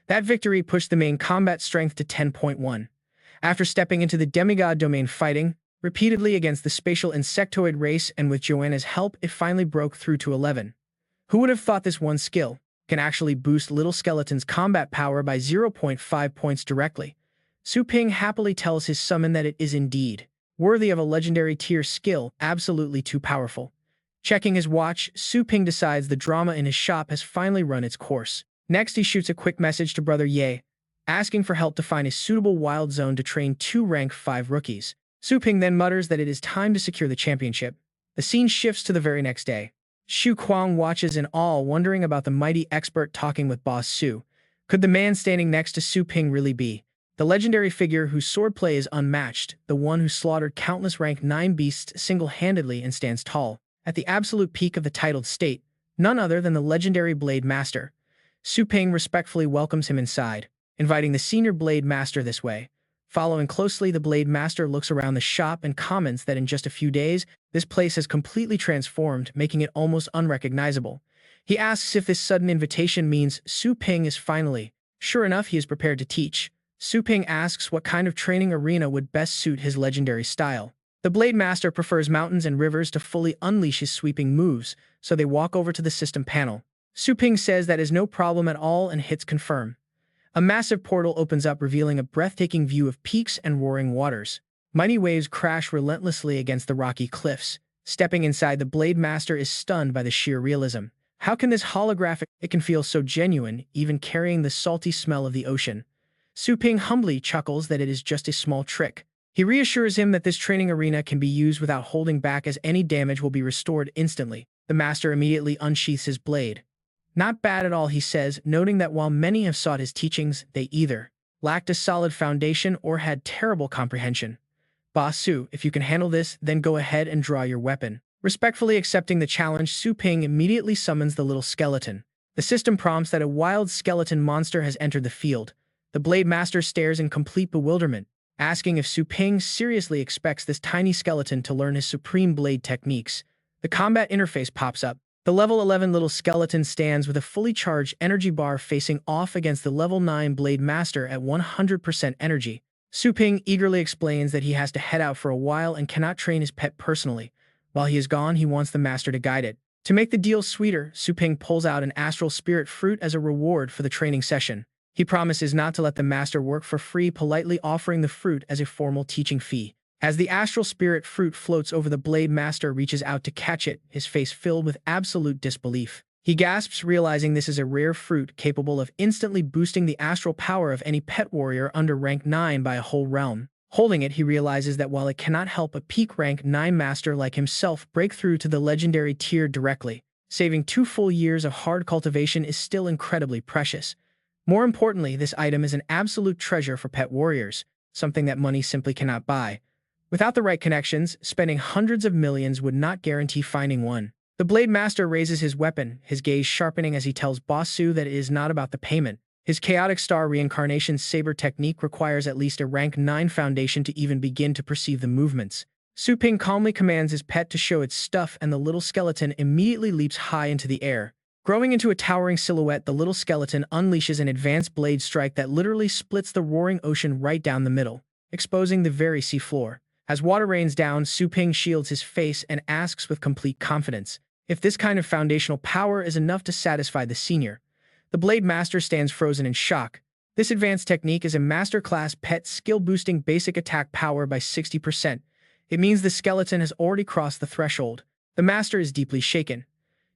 That victory pushed the main combat strength to 10.1. After stepping into the demigod domain, fighting repeatedly against the spatial insectoid race, and with Joanna's help, it finally broke through to 11. Who would have thought this one skill can actually boost Little Skeleton's combat power by 0.5 points directly? Su Ping happily tells his summon that it is indeed worthy of a legendary tier skill, absolutely too powerful. Checking his watch, Su Ping decides the drama in his shop has finally run its course. Next, he shoots a quick message to Brother Ye, asking for help to find a suitable wild zone to train 2 rank 5 rookies. Su Ping then mutters that it is time to secure the championship. The scene shifts to the very next day. Xu Kuang watches in awe, wondering about the mighty expert talking with Boss Su. Could the man standing next to Su Ping really be the legendary figure whose swordplay is unmatched, the one who slaughtered countless rank 9 beasts single-handedly and stands tall at the absolute peak of the titled state, none other than the legendary Blade Master? Su Ping respectfully welcomes him inside, inviting the senior Blade Master this way. Following closely, the Blade Master looks around the shop and comments that in just a few days, this place has completely transformed, making it almost unrecognizable. He asks if this sudden invitation means Su Ping is finally. Sure enough, he is prepared to teach. Su Ping asks what kind of training arena would best suit his legendary style. The Blade Master prefers mountains and rivers to fully unleash his sweeping moves, so they walk over to the system panel. Su Ping says that is no problem at all and hits confirm. A massive portal opens up, revealing a breathtaking view of peaks and roaring waters. Mighty waves crash relentlessly against the rocky cliffs. Stepping inside, the Blade Master is stunned by the sheer realism. How can this holographic? It can feel so genuine, even carrying the salty smell of the ocean. Su Ping humbly chuckles that it is just a small trick. He reassures him that this training arena can be used without holding back, as any damage will be restored instantly. The master immediately unsheaths his blade. Not bad at all, he says, noting that while many have sought his teachings, they either lacked a solid foundation or had terrible comprehension. Boss Su, if you can handle this, then go ahead and draw your weapon. Respectfully accepting the challenge, Su Ping immediately summons the little skeleton. The system prompts that a wild skeleton monster has entered the field. The Blade Master stares in complete bewilderment, asking if Su Ping seriously expects this tiny skeleton to learn his supreme blade techniques. The combat interface pops up. The level 11 little skeleton stands with a fully charged energy bar facing off against the level 9 Blade Master at 100% energy. Su Ping eagerly explains that he has to head out for a while and cannot train his pet personally. While he is gone, he wants the master to guide it. To make the deal sweeter, Su Ping pulls out an astral spirit fruit as a reward for the training session. He promises not to let the master work for free, politely offering the fruit as a formal teaching fee. As the astral spirit fruit floats over, the Blade Master reaches out to catch it, his face filled with absolute disbelief. He gasps, realizing this is a rare fruit capable of instantly boosting the astral power of any pet warrior under rank 9 by a whole realm. Holding it, he realizes that while it cannot help a peak rank 9 master like himself break through to the legendary tier directly, saving 2 full years of hard cultivation is still incredibly precious. More importantly, this item is an absolute treasure for pet warriors, something that money simply cannot buy. Without the right connections, spending hundreds of millions would not guarantee finding one. The Blade Master raises his weapon, his gaze sharpening as he tells Boss Su that it is not about the payment. His Chaotic Star Reincarnation Saber technique requires at least a rank 9 foundation to even begin to perceive the movements. Su Ping calmly commands his pet to show its stuff, and the little skeleton immediately leaps high into the air. Growing into a towering silhouette, the little skeleton unleashes an advanced blade strike that literally splits the roaring ocean right down the middle, exposing the very seafloor. As water rains down, Su Ping shields his face and asks with complete confidence if this kind of foundational power is enough to satisfy the senior. The Blade Master stands frozen in shock. This advanced technique is a masterclass pet skill, boosting basic attack power by 60%. It means the skeleton has already crossed the threshold. The Master is deeply shaken.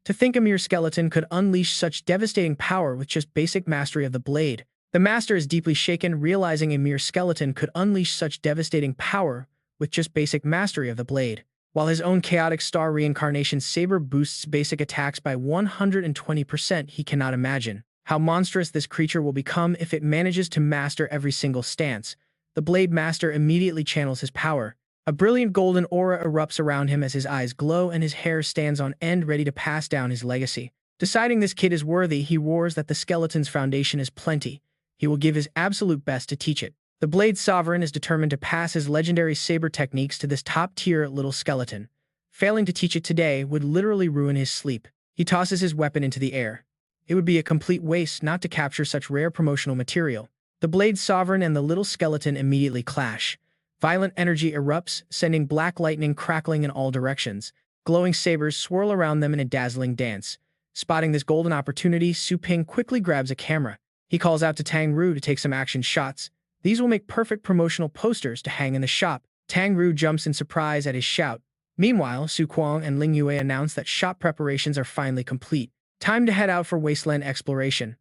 To think a mere skeleton could unleash such devastating power with just basic mastery of the blade. The Master is deeply shaken, realizing a mere skeleton could unleash such devastating power with just basic mastery of the blade. While his own Chaotic Star Reincarnation Saber boosts basic attacks by 120%, he cannot imagine how monstrous this creature will become if it manages to master every single stance. The Blade Master immediately channels his power. A brilliant golden aura erupts around him as his eyes glow and his hair stands on end, ready to pass down his legacy. Deciding this kid is worthy, he roars that the skeleton's foundation is plenty. He will give his absolute best to teach it. The Blade Sovereign is determined to pass his legendary saber techniques to this top-tier little skeleton. Failing to teach it today would literally ruin his sleep. He tosses his weapon into the air. It would be a complete waste not to capture such rare promotional material. The Blade Sovereign and the little skeleton immediately clash. Violent energy erupts, sending black lightning crackling in all directions. Glowing sabers swirl around them in a dazzling dance. Spotting this golden opportunity, Su Ping quickly grabs a camera. He calls out to Tang Ru to take some action shots. These will make perfect promotional posters to hang in the shop. Tang Ru jumps in surprise at his shout. Meanwhile, Su Kuang and Ling Yue announce that shop preparations are finally complete. Time to head out for wasteland exploration.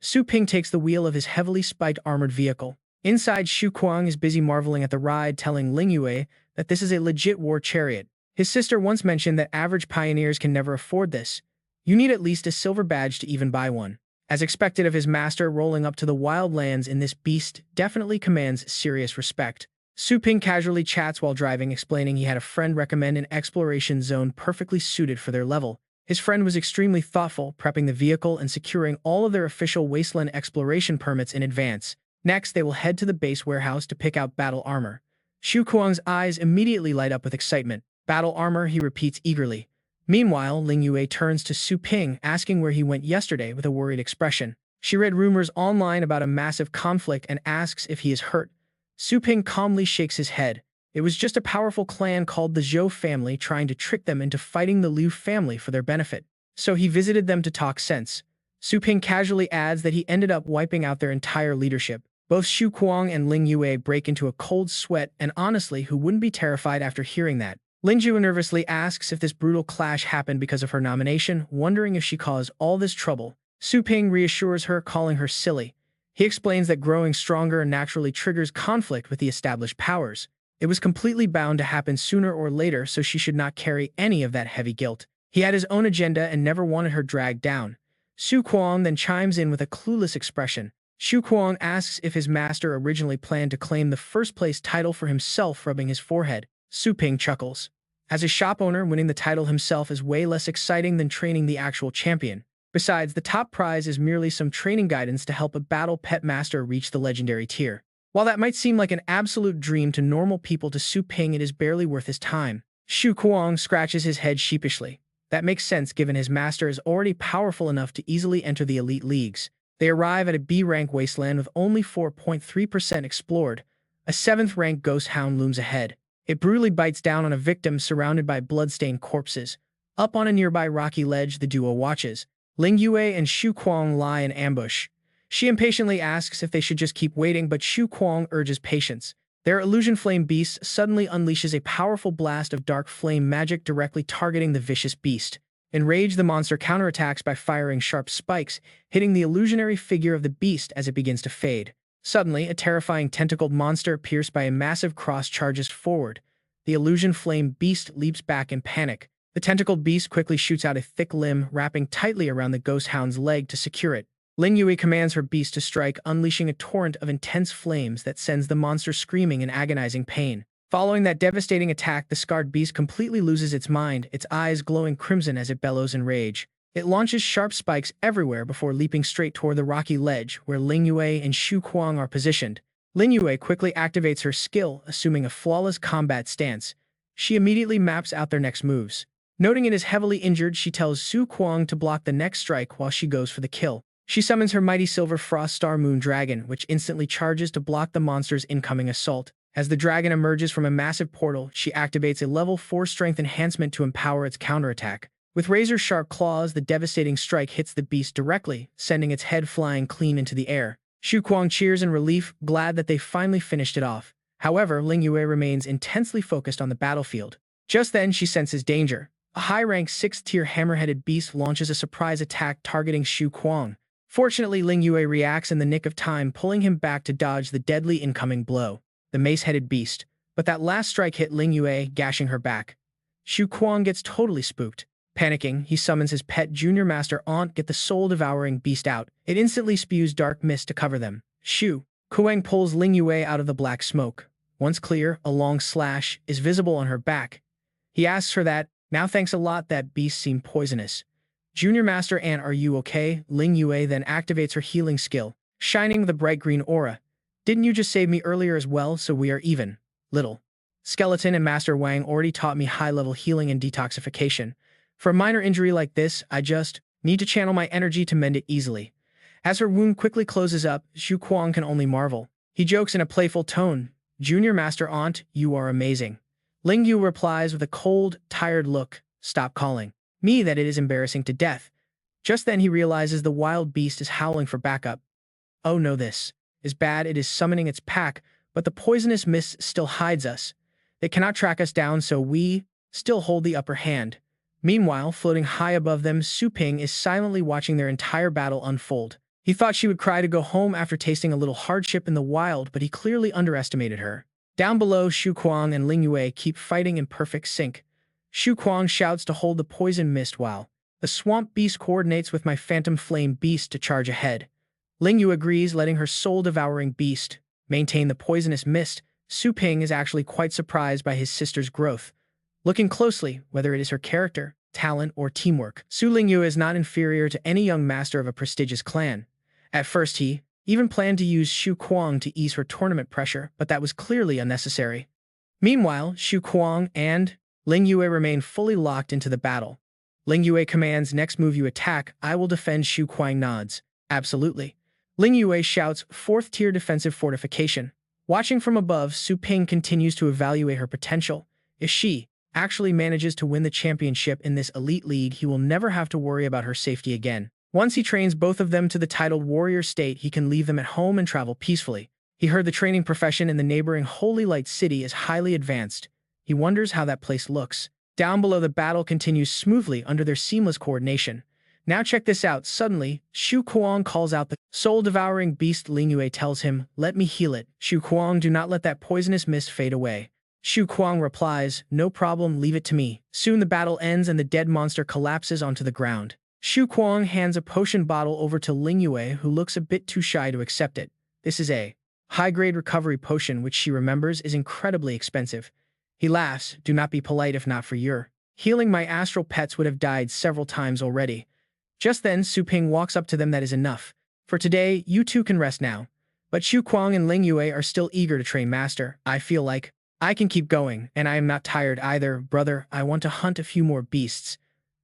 Su Ping takes the wheel of his heavily spiked armored vehicle. Inside, Su Kuang is busy marveling at the ride, telling Ling Yue that this is a legit war chariot. His sister once mentioned that average pioneers can never afford this. You need at least a silver badge to even buy one. As expected of his master, rolling up to the wildlands in this beast definitely commands serious respect. Su Ping casually chats while driving, explaining he had a friend recommend an exploration zone perfectly suited for their level. His friend was extremely thoughtful, prepping the vehicle and securing all of their official wasteland exploration permits in advance. Next, they will head to the base warehouse to pick out battle armor. Su Kuang's eyes immediately light up with excitement. Battle armor, he repeats eagerly. Meanwhile, Ling Yue turns to Su Ping, asking where he went yesterday with a worried expression. She read rumors online about a massive conflict and asks if he is hurt. Su Ping calmly shakes his head. It was just a powerful clan called the Zhou family trying to trick them into fighting the Liu family for their benefit. So he visited them to talk sense. Su Ping casually adds that he ended up wiping out their entire leadership. Both Su Kuang and Ling Yue break into a cold sweat, and honestly, who wouldn't be terrified after hearing that? Ling Yue nervously asks if this brutal clash happened because of her nomination, wondering if she caused all this trouble. Su Ping reassures her, calling her silly. He explains that growing stronger naturally triggers conflict with the established powers. It was completely bound to happen sooner or later, so she should not carry any of that heavy guilt. He had his own agenda and never wanted her dragged down. Su Kuang then chimes in with a clueless expression. Su Kuang asks if his master originally planned to claim the first-place title for himself, rubbing his forehead. Su Ping chuckles. As a shop owner, winning the title himself is way less exciting than training the actual champion. Besides, the top prize is merely some training guidance to help a battle pet master reach the legendary tier. While that might seem like an absolute dream to normal people, to Su Ping it is barely worth his time. Su Kuang scratches his head sheepishly. That makes sense given his master is already powerful enough to easily enter the elite leagues. They arrive at a B-rank wasteland with only 4.3% explored. A 7th-rank ghost hound looms ahead. It brutally bites down on a victim surrounded by blood-stained corpses. Up on a nearby rocky ledge, the duo watches. Ling Yue and Su Kuang lie in ambush. She impatiently asks if they should just keep waiting, but Su Kuang urges patience. Their illusion flame beast suddenly unleashes a powerful blast of dark flame magic directly targeting the vicious beast. Enraged, the monster counterattacks by firing sharp spikes, hitting the illusionary figure of the beast as it begins to fade. Suddenly, a terrifying tentacled monster pierced by a massive cross charges forward. The illusion flame beast leaps back in panic. The tentacled beast quickly shoots out a thick limb, wrapping tightly around the ghost hound's leg to secure it. Ling Yue commands her beast to strike, unleashing a torrent of intense flames that sends the monster screaming in agonizing pain. Following that devastating attack, the scarred beast completely loses its mind, its eyes glowing crimson as it bellows in rage. It launches sharp spikes everywhere before leaping straight toward the rocky ledge where Ling Yue and Xu Kuang are positioned. Ling Yue quickly activates her skill, assuming a flawless combat stance. She immediately maps out their next moves. Noting it is heavily injured, she tells Xu Kuang to block the next strike while she goes for the kill. She summons her mighty Silver Frost Star Moon Dragon, which instantly charges to block the monster's incoming assault. As the dragon emerges from a massive portal, she activates a level 4 strength enhancement to empower its counterattack. With razor-sharp claws, the devastating strike hits the beast directly, sending its head flying clean into the air. Xu Kuang cheers in relief, glad that they finally finished it off. However, Ling Yue remains intensely focused on the battlefield. Just then, she senses danger. A high-ranked 6th-tier hammer-headed beast launches a surprise attack targeting Xu Kuang. Fortunately, Ling Yue reacts in the nick of time, pulling him back to dodge the deadly incoming blow. The mace-headed beast. But that last strike hit Ling Yue, gashing her back. Xu Kuang gets totally spooked. Panicking, he summons his pet junior master Aunt, get the soul-devouring beast out. It instantly spews dark mist to cover them. Xu Kuang pulls Ling Yue out of the black smoke. Once clear, a long slash is visible on her back. He asks her that, "Now thanks a lot, that beast seemed poisonous." "Junior Master Aunt, are you okay?" Ling Yue then activates her healing skill, shining with a bright green aura. "Didn't you just save me earlier as well, so we are even?" "Little Skeleton and Master Wang already taught me high-level healing and detoxification. For a minor injury like this, I just need to channel my energy to mend it easily." As her wound quickly closes up, Xu Kuang can only marvel. He jokes in a playful tone, "Junior Master Aunt, you are amazing." Ling Yu replies with a cold, tired look, "Stop calling me that, it is embarrassing to death." Just then he realizes the wild beast is howling for backup. "Oh no, this is bad." It is summoning its pack, but the poisonous mist still hides us. They cannot track us down, so we still hold the upper hand. Meanwhile, floating high above them, Su Ping is silently watching their entire battle unfold. He thought she would cry to go home after tasting a little hardship in the wild, but he clearly underestimated her. Down below, Xu Kuang and Ling Yue keep fighting in perfect sync. Xu Kuang shouts to hold the poison mist while the swamp beast coordinates with my phantom flame beast to charge ahead. Ling Yu agrees, letting her soul-devouring beast maintain the poisonous mist. Su Ping is actually quite surprised by his sister's growth. Looking closely, whether it is her character, talent, or teamwork, Su Lingyu is not inferior to any young master of a prestigious clan. At first he even planned to use Xu Kuang to ease her tournament pressure, but that was clearly unnecessary. Meanwhile, Xu Kuang and Ling Yue remain fully locked into the battle. Ling Yue commands, "Next move you attack, I will defend." Xu Kuang nods. "Absolutely." Ling Yue shouts, "4th-tier defensive fortification." Watching from above, Su Ping continues to evaluate her potential. If she actually manages to win the championship in this elite league, he will never have to worry about her safety again. Once he trains both of them to the titled warrior state, he can leave them at home and travel peacefully. He heard the training profession in the neighboring Holy Light City is highly advanced. He wonders how that place looks. Down below, the battle continues smoothly under their seamless coordination. Now check this out. Suddenly, Xu Kuang calls out the soul-devouring beast. Ling Yue tells him, "Let me heal it." "Xu Kuang, do not let that poisonous mist fade away." Xu Kuang replies, "No problem, leave it to me." Soon the battle ends and the dead monster collapses onto the ground. Xu Kuang hands a potion bottle over to Ling Yue, who looks a bit too shy to accept it. This is a high-grade recovery potion, which she remembers is incredibly expensive. He laughs, "Do not be polite. If not for your healing, my astral pets would have died several times already." Just then, Su Ping walks up to them. "That is enough. For today, you two can rest now." But Xu Kuang and Ling Yue are still eager to train master. "I feel like I can keep going, and I am not tired either, brother. I want to hunt a few more beasts."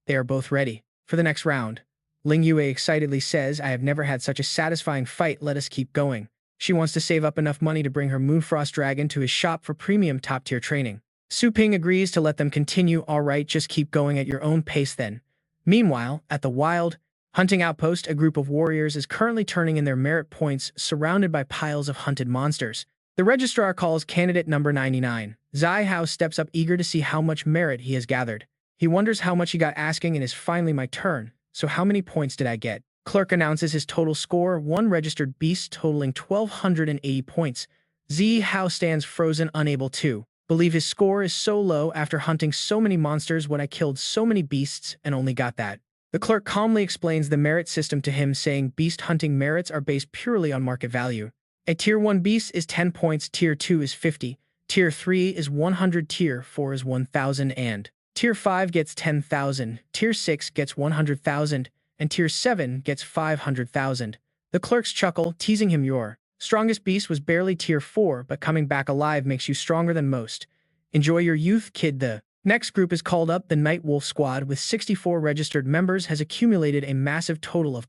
They are both ready for the next round. Ling Yue excitedly says, "I have never had such a satisfying fight. Let us keep going." She wants to save up enough money to bring her Moonfrost Dragon to his shop for premium top-tier training. Su Ping agrees to let them continue. "All right, just keep going at your own pace then." Meanwhile, at the wild hunting outpost, a group of warriors is currently turning in their merit points, surrounded by piles of hunted monsters. The registrar calls candidate number 99. Zai Hao steps up eager to see how much merit he has gathered. He wonders how much he got asking and is finally my turn. So how many points did I get? Clerk announces his total score, one registered beast totaling 1,280 points. Zai Hao stands frozen, unable to believe his score is so low after hunting so many monsters when I killed so many beasts and only got that. The clerk calmly explains the merit system to him, saying beast hunting merits are based purely on market value. A Tier 1 beast is 10 points, Tier 2 is 50, Tier 3 is 100, Tier 4 is 1,000, and Tier 5 gets 10,000, Tier 6 gets 100,000, and Tier 7 gets 500,000. The clerks chuckle, teasing him. Your strongest beast was barely Tier 4, but coming back alive makes you stronger than most. Enjoy your youth, kid. The next group is called up. The Night Wolf Squad, with 64 registered members, has accumulated a massive total of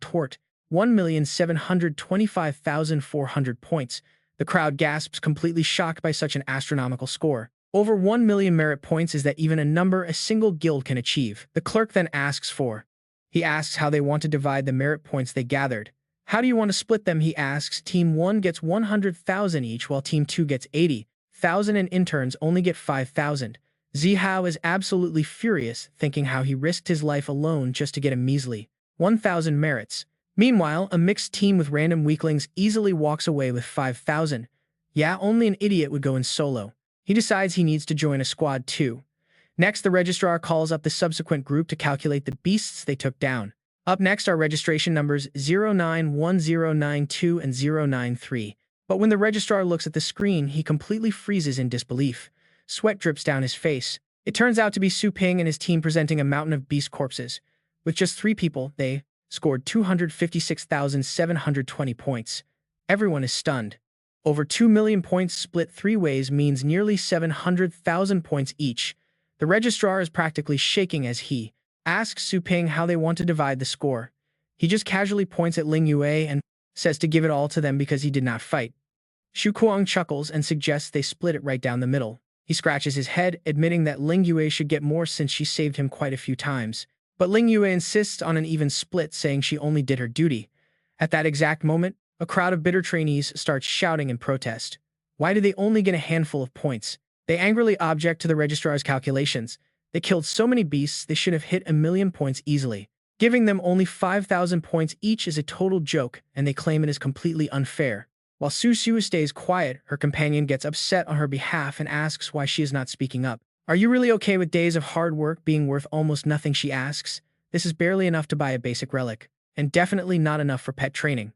1,725,400 points. The crowd gasps, completely shocked by such an astronomical score. Over 1 million merit points is that even a number a single guild can achieve. The clerk then asks He asks how they want to divide the merit points they gathered. How do you want to split them, he asks. Team 1 gets 100,000 each, while Team 2 gets 80,000 and interns only get 5,000. Zai Hao is absolutely furious, thinking how he risked his life alone just to get a measly 1,000 merits. Meanwhile, a mixed team with random weaklings easily walks away with 5,000. Yeah, only an idiot would go in solo. He decides he needs to join a squad too. Next, the registrar calls up the subsequent group to calculate the beasts they took down. Up next are registration numbers 091092 and 093. But when the registrar looks at the screen, he completely freezes in disbelief. Sweat drips down his face. It turns out to be Su Ping and his team presenting a mountain of beast corpses. With just 3 people, they scored 256,720 points. Everyone is stunned. Over 2 million points split 3 ways means nearly 700,000 points each. The registrar is practically shaking as he asks Su Ping how they want to divide the score. He just casually points at Ling Yue and says to give it all to them because he did not fight. Shu Kuang chuckles and suggests they split it right down the middle. He scratches his head, admitting that Ling Yue should get more since she saved him quite a few times. But Ling Yue insists on an even split, saying she only did her duty. At that exact moment, a crowd of bitter trainees starts shouting in protest. Why did they only get a handful of points? They angrily object to the registrar's calculations. They killed so many beasts they should have hit 1 million points easily. Giving them only 5,000 points each is a total joke, and they claim it is completely unfair. While Su Su stays quiet, her companion gets upset on her behalf and asks why she is not speaking up. Are you really okay with days of hard work being worth almost nothing, she asks. This is barely enough to buy a basic relic, and definitely not enough for pet training.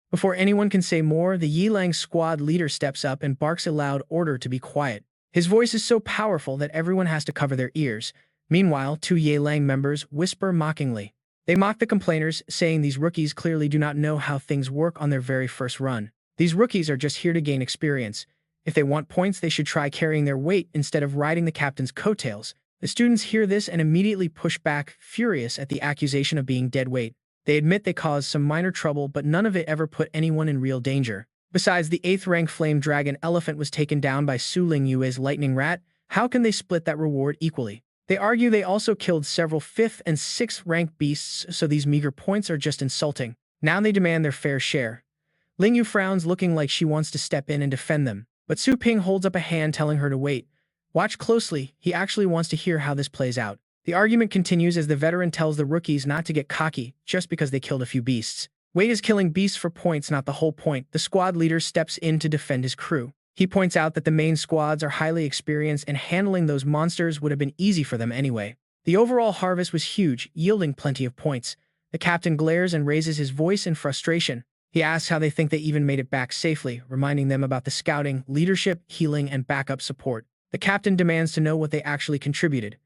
Before anyone can say more, the Yilang squad leader steps up and barks a loud order to be quiet. His voice is so powerful that everyone has to cover their ears. Meanwhile, 2 Yilang members whisper mockingly. They mock the complainers, saying these rookies clearly do not know how things work on their very first run. These rookies are just here to gain experience. If they want points, they should try carrying their weight instead of riding the captain's coattails. The students hear this and immediately push back, furious at the accusation of being dead weight. They admit they caused some minor trouble, but none of it ever put anyone in real danger. Besides, the 8th rank flame dragon elephant was taken down by Su Ling Yue's lightning rat. How can they split that reward equally? They argue they also killed several 5th and 6th rank beasts, so these meager points are just insulting. Now they demand their fair share. Ling Yu frowns, looking like she wants to step in and defend them. But Su Ping holds up a hand, telling her to wait. Watch closely, he actually wants to hear how this plays out. The argument continues as the veteran tells the rookies not to get cocky just because they killed a few beasts. Weight is killing beasts for points, not the whole point. The squad leader steps in to defend his crew. He points out that the main squads are highly experienced and handling those monsters would have been easy for them anyway. The overall harvest was huge, yielding plenty of points. The captain glares and raises his voice in frustration. He asks how they think they even made it back safely, reminding them about the scouting, leadership, healing, and backup support. The captain demands to know what they actually contributed.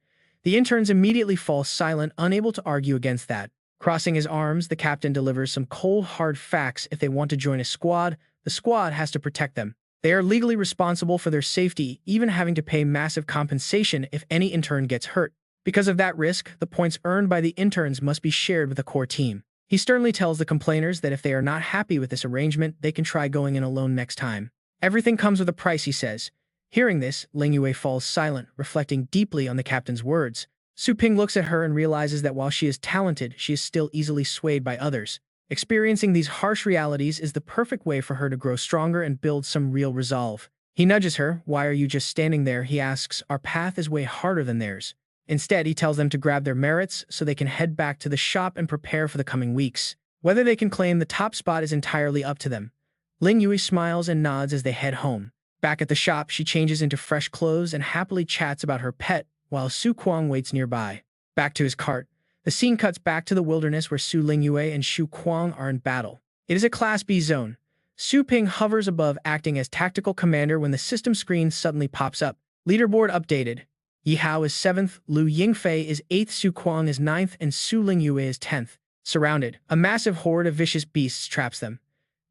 The interns immediately fall silent, unable to argue against that. Crossing his arms, the captain delivers some cold, hard facts. If they want to join a squad, the squad has to protect them. They are legally responsible for their safety, even having to pay massive compensation if any intern gets hurt. Because of that risk, the points earned by the interns must be shared with the core team. He sternly tells the complainers that if they are not happy with this arrangement, they can try going in alone next time. Everything comes with a price, he says. Hearing this, Ling Yue falls silent, reflecting deeply on the captain's words. Su Ping looks at her and realizes that while she is talented, she is still easily swayed by others. Experiencing these harsh realities is the perfect way for her to grow stronger and build some real resolve. He nudges her. Why are you just standing there? He asks. Our path is way harder than theirs. Instead, he tells them to grab their merits so they can head back to the shop and prepare for the coming weeks. Whether they can claim the top spot is entirely up to them. Ling Yui smiles and nods as they head home. Back at the shop, she changes into fresh clothes and happily chats about her pet while Su Kuang waits nearby. Back to his cart. The scene cuts back to the wilderness where Su Lingyue and Shu Kuang are in battle. It is a Class B zone. Su Ping hovers above, acting as tactical commander when the system screen suddenly pops up. Leaderboard updated. Yi Hao is 7th, Lu Yingfei is 8th, Su Kuang is 9th, and Su Lingyue is 10th. Surrounded, a massive horde of vicious beasts traps them.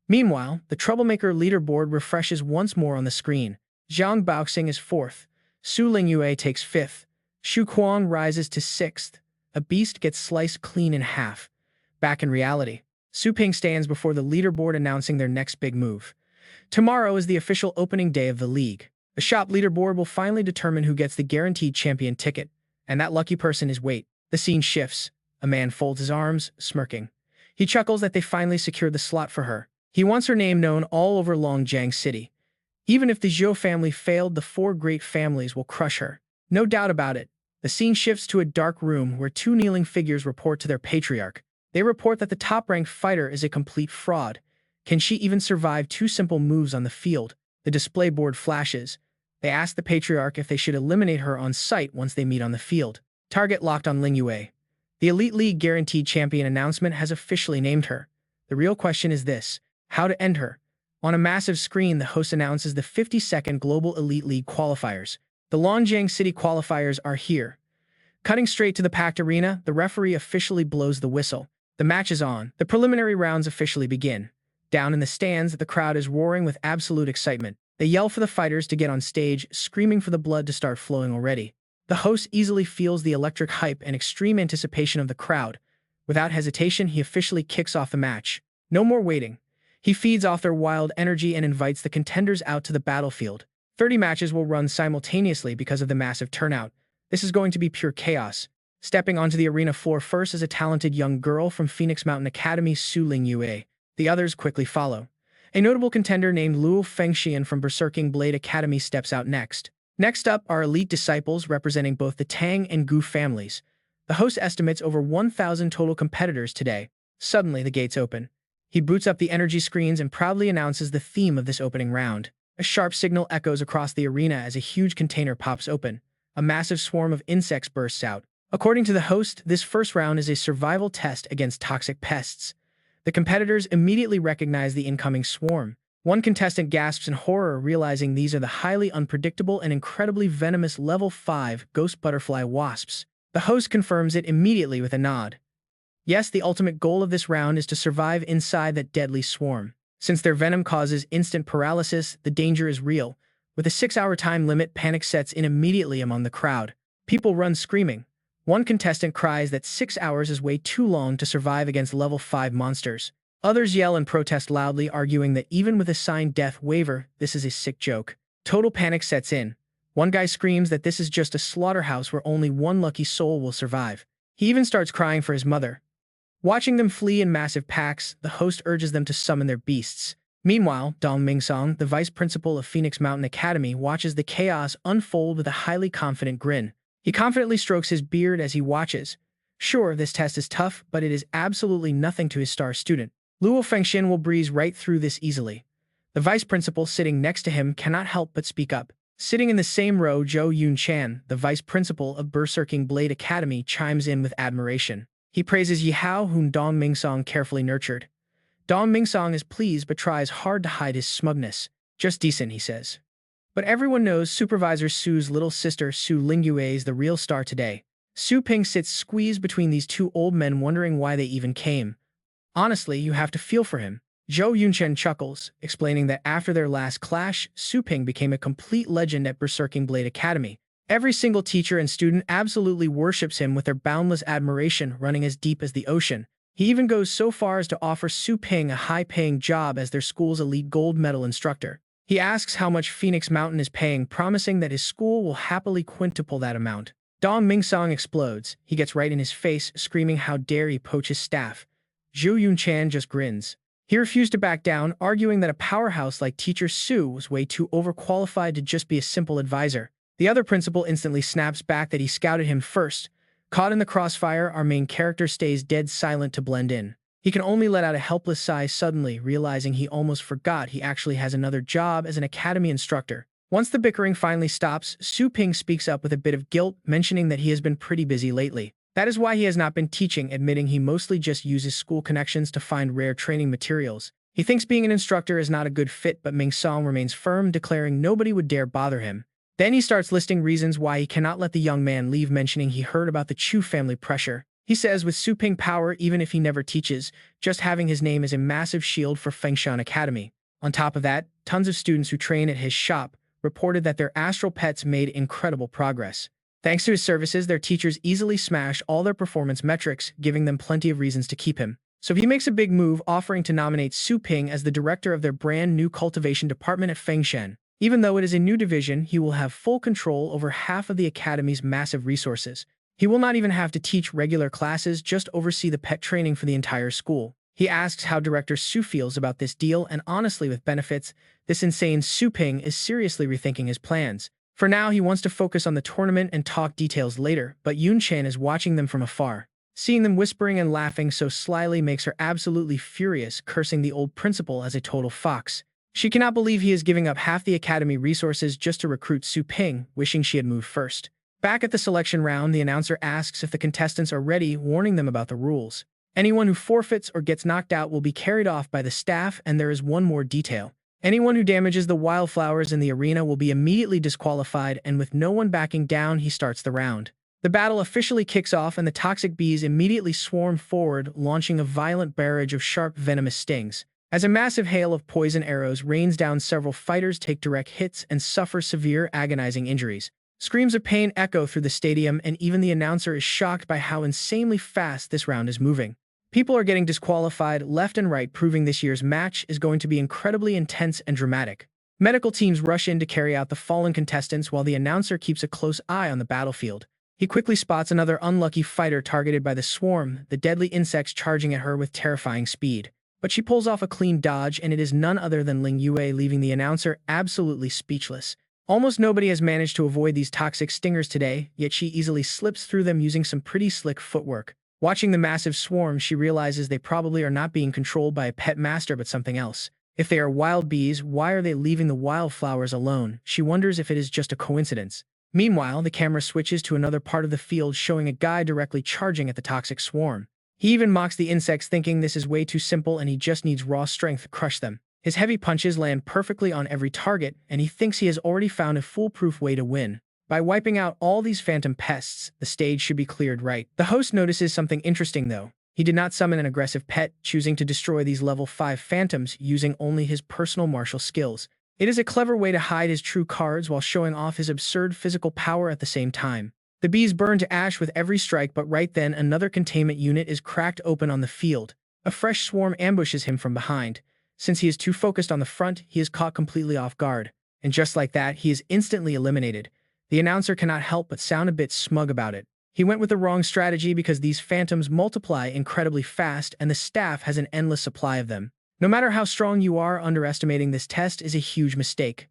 Meanwhile, the troublemaker leaderboard refreshes once more on the screen. Zhang Baoxing is 4th. Su Lingyue takes 5th. Shu Kuang rises to 6th. A beast gets sliced clean in half. Back in reality, Su Ping stands before the leaderboard announcing their next big move. Tomorrow is the official opening day of the league. The shop leaderboard will finally determine who gets the guaranteed champion ticket, and that lucky person is Wait. The scene shifts. A man folds his arms, smirking. He chuckles that they finally secured the slot for her. He wants her name known all over Longjiang City. Even if the Zhou family failed, the 4 great families will crush her. No doubt about it. The scene shifts to a dark room where 2 kneeling figures report to their patriarch. They report that the top-ranked fighter is a complete fraud. Can she even survive 2 simple moves on the field? The display board flashes. They ask the patriarch if they should eliminate her on sight once they meet on the field. Target locked on Lingyue. The Elite League Guaranteed Champion announcement has officially named her. The real question is this: how to end her? On a massive screen, the host announces the 52nd Global Elite League qualifiers. The Longjiang City qualifiers are here. Cutting straight to the packed arena, the referee officially blows the whistle. The match is on. The preliminary rounds officially begin. Down in the stands, the crowd is roaring with absolute excitement. They yell for the fighters to get on stage, screaming for the blood to start flowing already. The host easily feels the electric hype and extreme anticipation of the crowd. Without hesitation, he officially kicks off the match. No more waiting. He feeds off their wild energy and invites the contenders out to the battlefield. 30 matches will run simultaneously because of the massive turnout. This is going to be pure chaos. Stepping onto the arena floor first is a talented young girl from Phoenix Mountain Academy, Su Lingyue. The others quickly follow. A notable contender named Luo Fengxian from Berserking Blade Academy steps out next. Next up are elite disciples representing both the Tang and Gu families. The host estimates over 1,000 total competitors today. Suddenly, the gates open. He boots up the energy screens and proudly announces the theme of this opening round. A sharp signal echoes across the arena as a huge container pops open. A massive swarm of insects bursts out. According to the host, this first round is a survival test against toxic pests. The competitors immediately recognize the incoming swarm. One contestant gasps in horror, realizing these are the highly unpredictable and incredibly venomous level 5 ghost butterfly wasps. The host confirms it immediately with a nod. Yes, the ultimate goal of this round is to survive inside that deadly swarm. Since their venom causes instant paralysis, the danger is real. With a 6-hour time limit, panic sets in immediately among the crowd. People run screaming. One contestant cries that 6 hours is way too long to survive against level 5 monsters. Others yell and protest loudly, arguing that even with a signed death waiver, this is a sick joke. Total panic sets in. One guy screams that this is just a slaughterhouse where only one lucky soul will survive. He even starts crying for his mother. Watching them flee in massive packs, the host urges them to summon their beasts. Meanwhile, Dong Mingsong, the vice principal of Phoenix Mountain Academy, watches the chaos unfold with a highly confident grin. He confidently strokes his beard as he watches. Sure, this test is tough, but it is absolutely nothing to his star student. Luo Fengxian will breeze right through this easily. The vice principal sitting next to him cannot help but speak up. Sitting in the same row, Zhou Yunchan, the vice principal of Berserking Blade Academy, chimes in with admiration. He praises Yi Hao, whom Dong Mingsong carefully nurtured. Dong Mingsong is pleased but tries hard to hide his smugness. Just decent, he says. But everyone knows Supervisor Su's little sister Su Lingyue is the real star today. Su Ping sits squeezed between these 2 old men, wondering why they even came. Honestly, you have to feel for him. Zhou Yunchen chuckles, explaining that after their last clash, Su Ping became a complete legend at Berserking Blade Academy. Every single teacher and student absolutely worships him with their boundless admiration running as deep as the ocean. He even goes so far as to offer Su Ping a high-paying job as their school's elite gold medal instructor. He asks how much Phoenix Mountain is paying, promising that his school will happily quintuple that amount. Dong Mingsong explodes. He gets right in his face, screaming how dare he poach his staff. Zhou Yunchan just grins. He refused to back down, arguing that a powerhouse like Teacher Sue was way too overqualified to just be a simple advisor. The other principal instantly snaps back that he scouted him first. Caught in the crossfire, our main character stays dead silent to blend in. He can only let out a helpless sigh suddenly, realizing he almost forgot he actually has another job as an academy instructor. Once the bickering finally stops, Su Ping speaks up with a bit of guilt, mentioning that he has been pretty busy lately. That is why he has not been teaching, admitting he mostly just uses school connections to find rare training materials. He thinks being an instructor is not a good fit, but Ming Song remains firm, declaring nobody would dare bother him. Then he starts listing reasons why he cannot let the young man leave, mentioning he heard about the Chu family pressure. He says with Su Ping power, even if he never teaches, just having his name is a massive shield for Fengshan Academy. On top of that, tons of students who train at his shop reported that their astral pets made incredible progress. Thanks to his services, their teachers easily smash all their performance metrics, giving them plenty of reasons to keep him. So he makes a big move, offering to nominate Su Ping as the director of their brand new cultivation department at Fengshan. Even though it is a new division, he will have full control over half of the academy's massive resources. He will not even have to teach regular classes, just oversee the pet training for the entire school. He asks how Director Su feels about this deal, and honestly, with benefits, this insane Su Ping is seriously rethinking his plans. For now, he wants to focus on the tournament and talk details later, but Yun Chen is watching them from afar. Seeing them whispering and laughing so slyly makes her absolutely furious, cursing the old principal as a total fox. She cannot believe he is giving up half the academy resources just to recruit Su Ping, wishing she had moved first. Back at the selection round, the announcer asks if the contestants are ready, warning them about the rules. Anyone who forfeits or gets knocked out will be carried off by the staff, and there is one more detail. Anyone who damages the wildflowers in the arena will be immediately disqualified, and with no one backing down, he starts the round. The battle officially kicks off, and the toxic bees immediately swarm forward, launching a violent barrage of sharp, venomous stings. As a massive hail of poison arrows rains down, several fighters take direct hits and suffer severe, agonizing injuries. Screams of pain echo through the stadium, and even the announcer is shocked by how insanely fast this round is moving. People are getting disqualified left and right, proving this year's match is going to be incredibly intense and dramatic. Medical teams rush in to carry out the fallen contestants while the announcer keeps a close eye on the battlefield. He quickly spots another unlucky fighter targeted by the swarm, the deadly insects charging at her with terrifying speed. But she pulls off a clean dodge, and it is none other than Ling Yue, leaving the announcer absolutely speechless. Almost nobody has managed to avoid these toxic stingers today, yet she easily slips through them using some pretty slick footwork. Watching the massive swarm, she realizes they probably are not being controlled by a pet master but something else. If they are wild bees, why are they leaving the wildflowers alone? She wonders if it is just a coincidence. Meanwhile, the camera switches to another part of the field, showing a guy directly charging at the toxic swarm. He even mocks the insects, thinking this is way too simple and he just needs raw strength to crush them. His heavy punches land perfectly on every target, and he thinks he has already found a foolproof way to win. By wiping out all these phantom pests, the stage should be cleared right. The host notices something interesting though. He did not summon an aggressive pet, choosing to destroy these level 5 phantoms using only his personal martial skills. It is a clever way to hide his true cards while showing off his absurd physical power at the same time. The bees burn to ash with every strike, but right then another containment unit is cracked open on the field. A fresh swarm ambushes him from behind. Since he is too focused on the front, he is caught completely off guard. And just like that, he is instantly eliminated. The announcer cannot help but sound a bit smug about it. He went with the wrong strategy because these phantoms multiply incredibly fast and the staff has an endless supply of them. No matter how strong you are, underestimating this test is a huge mistake.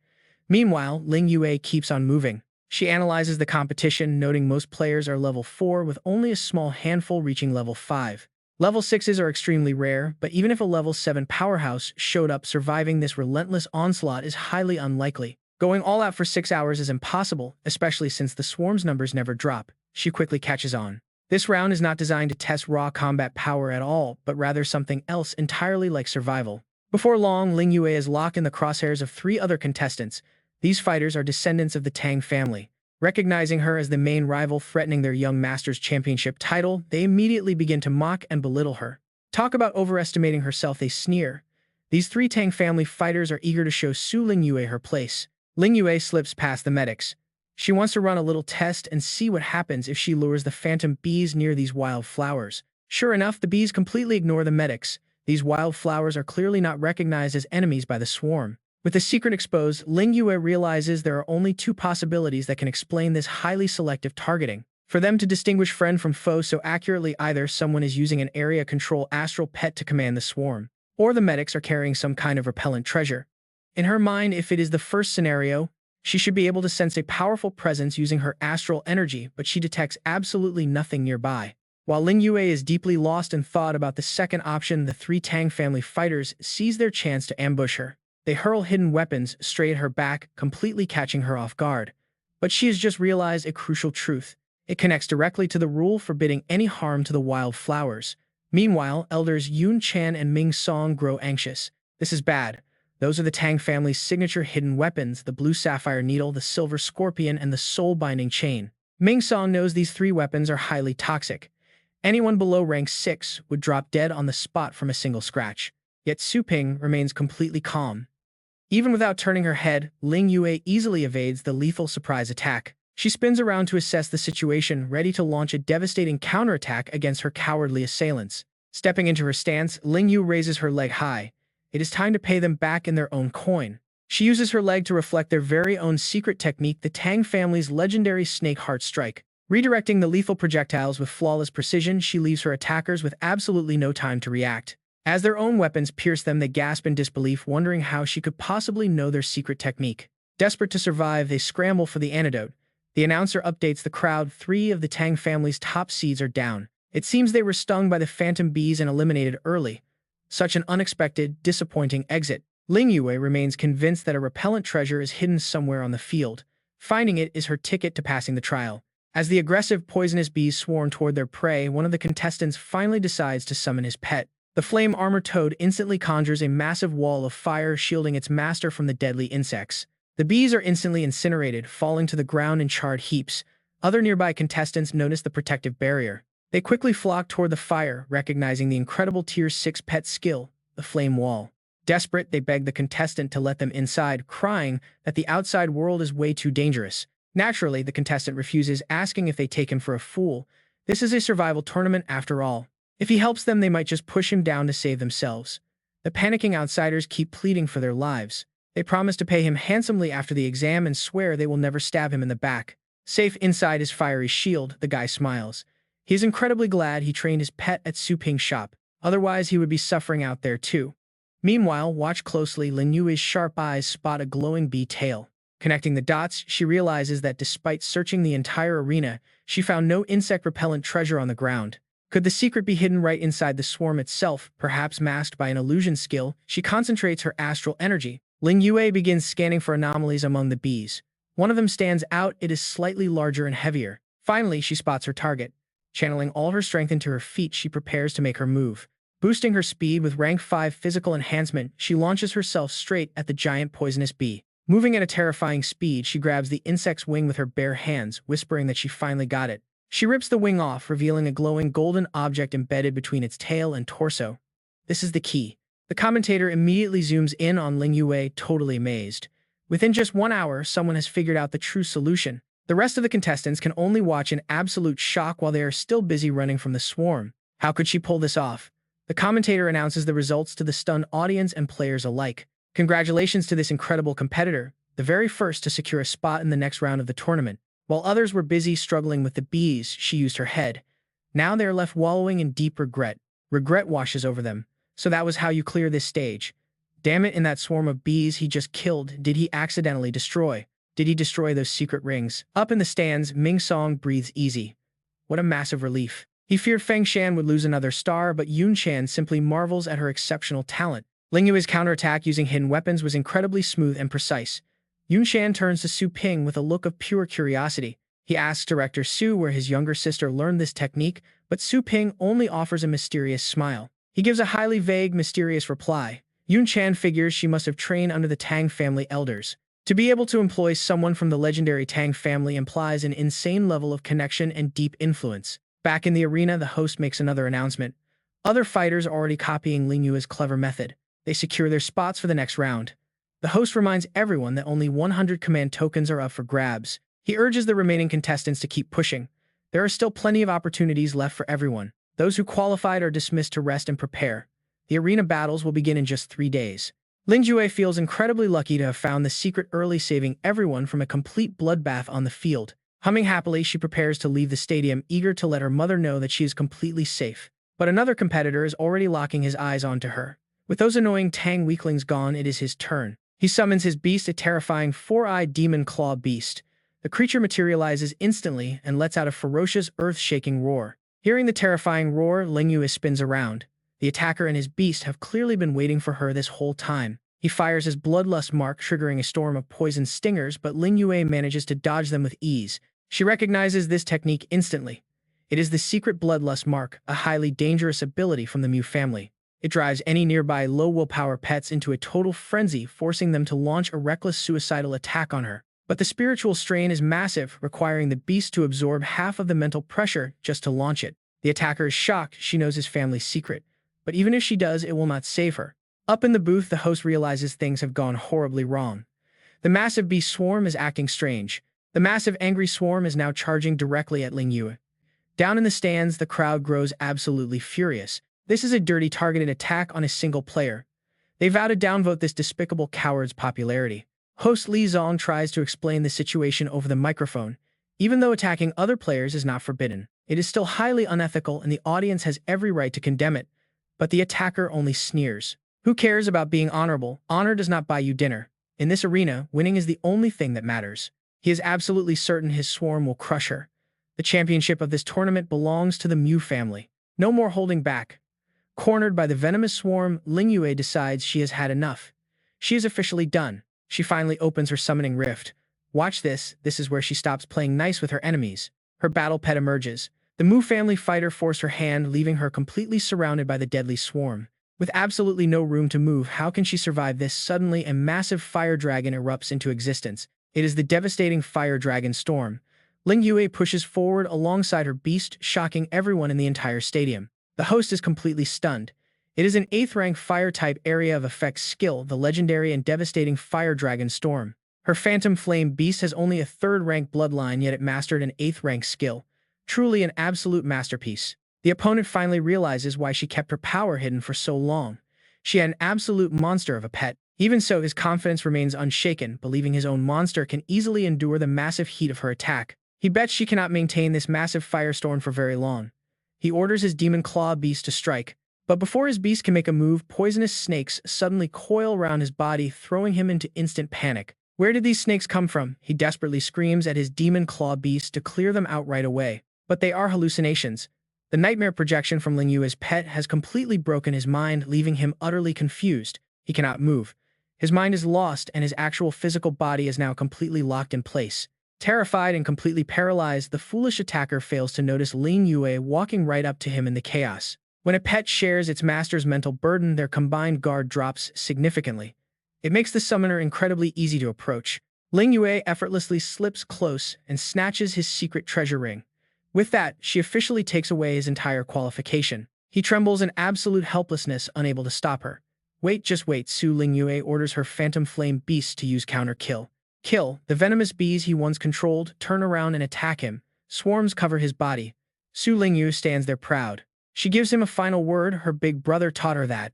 Meanwhile, Ling Yue keeps on moving. She analyzes the competition, noting most players are level 4 with only a small handful reaching level 5. Level 6s are extremely rare, but even if a level 7 powerhouse showed up, surviving this relentless onslaught is highly unlikely. Going all out for 6 hours is impossible, especially since the swarm's numbers never drop. She quickly catches on. This round is not designed to test raw combat power at all, but rather something else entirely, like survival. Before long, Ling Yue is locked in the crosshairs of 3 other contestants. These fighters are descendants of the Tang family. Recognizing her as the main rival threatening their young master's championship title, they immediately begin to mock and belittle her. Talk about overestimating herself, they sneer. These 3 Tang family fighters are eager to show Su Ling Yue her place. Ling Yue slips past the medics. She wants to run a little test and see what happens if she lures the phantom bees near these wild flowers. Sure enough, the bees completely ignore the medics. These wild flowers are clearly not recognized as enemies by the swarm. With the secret exposed, Ling Yue realizes there are only 2 possibilities that can explain this highly selective targeting. For them to distinguish friend from foe so accurately, either someone is using an area control astral pet to command the swarm, or the medics are carrying some kind of repellent treasure. In her mind, if it is the first scenario, she should be able to sense a powerful presence using her astral energy, but she detects absolutely nothing nearby. While Ling Yue is deeply lost in thought about the second option, the three Tang family fighters seize their chance to ambush her. They hurl hidden weapons straight at her back, completely catching her off guard. But she has just realized a crucial truth. It connects directly to the rule forbidding any harm to the wild flowers. Meanwhile, elders Yun Chan and Ming Song grow anxious. This is bad. Those are the Tang family's signature hidden weapons, the blue sapphire needle, the silver scorpion, and the soul-binding chain. Ming Song knows these three weapons are highly toxic. Anyone below rank 6 would drop dead on the spot from a single scratch. Yet Su Ping remains completely calm. Even without turning her head, Ling Yue easily evades the lethal surprise attack. She spins around to assess the situation, ready to launch a devastating counterattack against her cowardly assailants. Stepping into her stance, Ling Yu raises her leg high. It is time to pay them back in their own coin. She uses her leg to reflect their very own secret technique, the Tang family's legendary snake heart strike. Redirecting the lethal projectiles with flawless precision, she leaves her attackers with absolutely no time to react. As their own weapons pierce them, they gasp in disbelief, wondering how she could possibly know their secret technique. Desperate to survive, they scramble for the antidote. The announcer updates the crowd. 3 of the Tang family's top seeds are down. It seems they were stung by the phantom bees and eliminated early. Such an unexpected, disappointing exit. Ling Yue remains convinced that a repellent treasure is hidden somewhere on the field. Finding it is her ticket to passing the trial. As the aggressive, poisonous bees swarm toward their prey, one of the contestants finally decides to summon his pet. The flame-armored toad instantly conjures a massive wall of fire, shielding its master from the deadly insects. The bees are instantly incinerated, falling to the ground in charred heaps. Other nearby contestants notice the protective barrier. They quickly flock toward the fire, recognizing the incredible Tier 6 pet skill, the flame wall. Desperate, they beg the contestant to let them inside, crying that the outside world is way too dangerous. Naturally, the contestant refuses, asking if they take him for a fool. This is a survival tournament after all. If he helps them, they might just push him down to save themselves. The panicking outsiders keep pleading for their lives. They promise to pay him handsomely after the exam and swear they will never stab him in the back. Safe inside his fiery shield, the guy smiles. He is incredibly glad he trained his pet at Su Ping's shop. Otherwise, he would be suffering out there too. Meanwhile, watch closely. Lin Yue's sharp eyes spot a glowing bee tail. Connecting the dots, she realizes that despite searching the entire arena, she found no insect-repellent treasure on the ground. Could the secret be hidden right inside the swarm itself, perhaps masked by an illusion skill? She concentrates her astral energy. Ling Yue begins scanning for anomalies among the bees. One of them stands out. It is slightly larger and heavier. Finally, she spots her target. Channeling all her strength into her feet, she prepares to make her move. Boosting her speed with rank 5 physical enhancement, she launches herself straight at the giant poisonous bee. Moving at a terrifying speed, she grabs the insect's wing with her bare hands, whispering that she finally got it. She rips the wing off, revealing a glowing golden object embedded between its tail and torso. This is the key. The commentator immediately zooms in on Ling Yue, totally amazed. Within just 1 hour, someone has figured out the true solution. The rest of the contestants can only watch in absolute shock while they are still busy running from the swarm. How could she pull this off? The commentator announces the results to the stunned audience and players alike. Congratulations to this incredible competitor, the very first to secure a spot in the next round of the tournament. While others were busy struggling with the bees, she used her head. Now they are left wallowing in deep regret. Regret washes over them. So that was how you clear this stage. Damn it, in that swarm of bees he just killed, did he accidentally destroy? Did he destroy those secret rings? Up in the stands, Ming Song breathes easy. What a massive relief. He feared Feng Shan would lose another star, but Yun Chan simply marvels at her exceptional talent. Ling Yue's counterattack using hidden weapons was incredibly smooth and precise. Yun Chan turns to Su Ping with a look of pure curiosity. He asks Director Su where his younger sister learned this technique, but Su Ping only offers a mysterious smile. He gives a highly vague, mysterious reply. Yun Chan figures she must have trained under the Tang family elders. To be able to employ someone from the legendary Tang family implies an insane level of connection and deep influence. Back in the arena, the host makes another announcement. Other fighters are already copying Ling Yue's clever method. They secure their spots for the next round. The host reminds everyone that only 100 command tokens are up for grabs. He urges the remaining contestants to keep pushing. There are still plenty of opportunities left for everyone. Those who qualified are dismissed to rest and prepare. The arena battles will begin in just 3 days. Ling Yue feels incredibly lucky to have found the secret early, saving everyone from a complete bloodbath on the field. Humming happily, she prepares to leave the stadium, eager to let her mother know that she is completely safe. But another competitor is already locking his eyes onto her. With those annoying Tang weaklings gone, it is his turn. He summons his beast, a terrifying four-eyed demon claw beast. The creature materializes instantly and lets out a ferocious, earth-shaking roar. Hearing the terrifying roar, Lingyue spins around. The attacker and his beast have clearly been waiting for her this whole time. He fires his bloodlust mark, triggering a storm of poison stingers, but Lingyue manages to dodge them with ease. She recognizes this technique instantly. It is the secret bloodlust mark, a highly dangerous ability from the Mew family. It drives any nearby low-willpower pets into a total frenzy, forcing them to launch a reckless suicidal attack on her. But the spiritual strain is massive, requiring the beast to absorb half of the mental pressure just to launch it. The attacker is shocked. She knows his family's secret. But even if she does, it will not save her. Up in the booth, the host realizes things have gone horribly wrong. The massive beast swarm is acting strange. The massive angry swarm is now charging directly at Lingyue. Down in the stands, the crowd grows absolutely furious. This is a dirty targeted attack on a single player. They vow to downvote this despicable coward's popularity. Host Li Zong tries to explain the situation over the microphone. Even though attacking other players is not forbidden, it is still highly unethical and the audience has every right to condemn it. But the attacker only sneers. Who cares about being honorable? Honor does not buy you dinner. In this arena, winning is the only thing that matters. He is absolutely certain his swarm will crush her. The championship of this tournament belongs to the Mew family. No more holding back. Cornered by the venomous swarm, Lingyue decides she has had enough. She is officially done. She finally opens her summoning rift. Watch this. This is where she stops playing nice with her enemies. Her battle pet emerges. The Mew family fighter forced her hand, leaving her completely surrounded by the deadly swarm. With absolutely no room to move, how can she survive this? Suddenly, a massive fire dragon erupts into existence. It is the devastating fire dragon storm. Lingyue pushes forward alongside her beast, shocking everyone in the entire stadium. The host is completely stunned. It is an 8th rank fire-type area of effect skill, the legendary and devastating Fire Dragon Storm. Her Phantom Flame beast has only a 3rd rank bloodline, yet it mastered an 8th rank skill. Truly an absolute masterpiece. The opponent finally realizes why she kept her power hidden for so long. She had an absolute monster of a pet. Even so, his confidence remains unshaken, believing his own monster can easily endure the massive heat of her attack. He bets she cannot maintain this massive firestorm for very long. He orders his Demon Claw beast to strike. But before his beast can make a move, poisonous snakes suddenly coil around his body, throwing him into instant panic. Where did these snakes come from? He desperately screams at his Demon Claw beast to clear them out right away. But they are hallucinations. The nightmare projection from Lingyue's pet has completely broken his mind, leaving him utterly confused. He cannot move. His mind is lost, and his actual physical body is now completely locked in place. Terrified and completely paralyzed, the foolish attacker fails to notice Lingyue walking right up to him in the chaos. When a pet shares its master's mental burden, their combined guard drops significantly. It makes the summoner incredibly easy to approach. Lingyue effortlessly slips close and snatches his secret treasure ring. With that, she officially takes away his entire qualification. He trembles in absolute helplessness, unable to stop her. Wait, just wait. Su Lingyue orders her Phantom Flame beast to use counter kill. Kill. The venomous bees he once controlled turn around and attack him. Swarms cover his body. Su Lingyue stands there proud. She gives him a final word. Her big brother taught her that.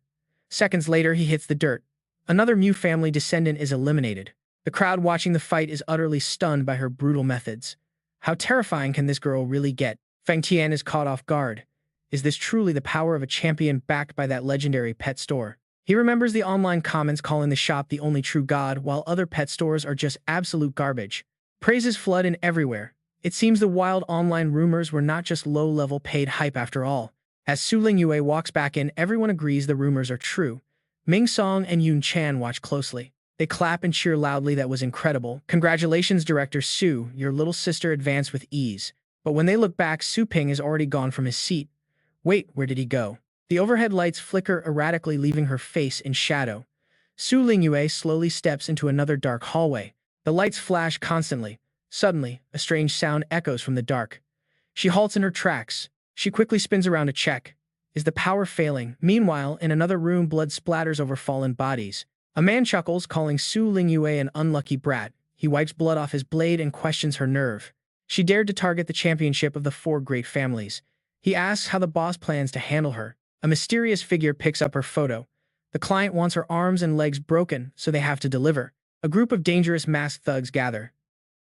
Seconds later, he hits the dirt. Another Mew family descendant is eliminated. The crowd watching the fight is utterly stunned by her brutal methods. How terrifying can this girl really get? Feng Tian is caught off guard. Is this truly the power of a champion backed by that legendary pet store? He remembers the online comments calling the shop the only true god, while other pet stores are just absolute garbage. Praises flood in everywhere. It seems the wild online rumors were not just low-level paid hype after all. As Su Lingyue walks back in, everyone agrees the rumors are true. Ming Song and Yun Chan watch closely. They clap and cheer loudly. That was incredible. Congratulations, Director Su. Your little sister advanced with ease. But when they look back, Su Ping is already gone from his seat. Wait, where did he go? The overhead lights flicker erratically, leaving her face in shadow. Su Lingyue slowly steps into another dark hallway. The lights flash constantly. Suddenly, a strange sound echoes from the dark. She halts in her tracks. She quickly spins around to check. Is the power failing? Meanwhile, in another room, blood splatters over fallen bodies. A man chuckles, calling Su Lingyue an unlucky brat. He wipes blood off his blade and questions her nerve. She dared to target the championship of the 4 great families. He asks how the boss plans to handle her. A mysterious figure picks up her photo. The client wants her arms and legs broken, so they have to deliver. A group of dangerous masked thugs gather.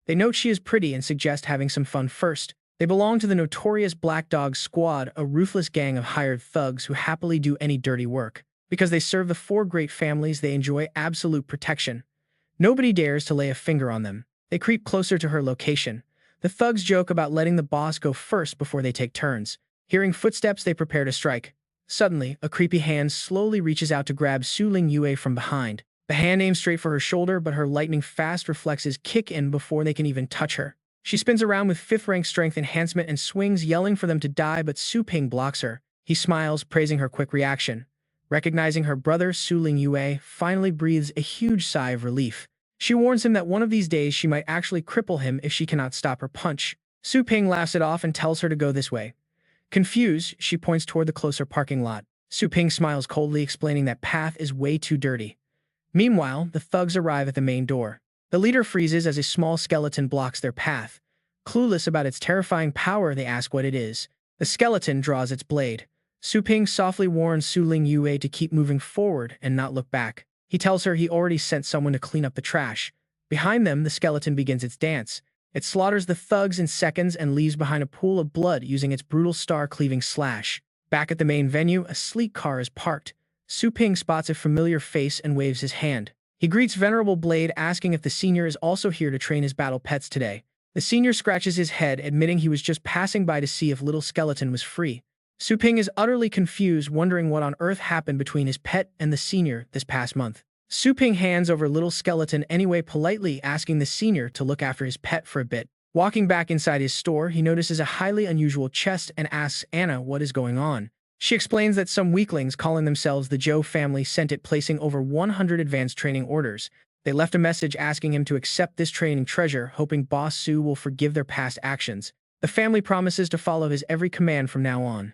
They note she is pretty and suggest having some fun first. They belong to the notorious Black Dog Squad, a ruthless gang of hired thugs who happily do any dirty work. Because they serve the four great families, they enjoy absolute protection. Nobody dares to lay a finger on them. They creep closer to her location. The thugs joke about letting the boss go first before they take turns. Hearing footsteps, they prepare to strike. Suddenly, a creepy hand slowly reaches out to grab Su Ling Yue from behind. The hand aims straight for her shoulder, but her lightning-fast reflexes kick in before they can even touch her. She spins around with 5th-rank strength enhancement and swings, yelling for them to die, but Su Ping blocks her. He smiles, praising her quick reaction. Recognizing her brother, Su Ling Yue finally breathes a huge sigh of relief. She warns him that one of these days she might actually cripple him if she cannot stop her punch. Su Ping laughs it off and tells her to go this way. Confused, she points toward the closer parking lot. Su Ping smiles coldly, explaining that path is way too dirty. Meanwhile, the thugs arrive at the main door. The leader freezes as a small skeleton blocks their path. Clueless about its terrifying power, they ask what it is. The skeleton draws its blade. Su Ping softly warns Su Ling Yue to keep moving forward and not look back. He tells her he already sent someone to clean up the trash. Behind them, the skeleton begins its dance. It slaughters the thugs in seconds and leaves behind a pool of blood using its brutal star-cleaving slash. Back at the main venue, a sleek car is parked. Su Ping spots a familiar face and waves his hand. He greets Venerable Blade, asking if the senior is also here to train his battle pets today. The senior scratches his head, admitting he was just passing by to see if Little Skeleton was free. Su Ping is utterly confused, wondering what on earth happened between his pet and the senior this past month. Su Ping hands over Little Skeleton anyway, politely asking the senior to look after his pet for a bit. Walking back inside his store, he notices a highly unusual chest and asks Anna what is going on. She explains that some weaklings calling themselves the Zhou family sent it, placing over 100 advanced training orders. They left a message asking him to accept this training treasure, hoping Boss Su will forgive their past actions. The family promises to follow his every command from now on.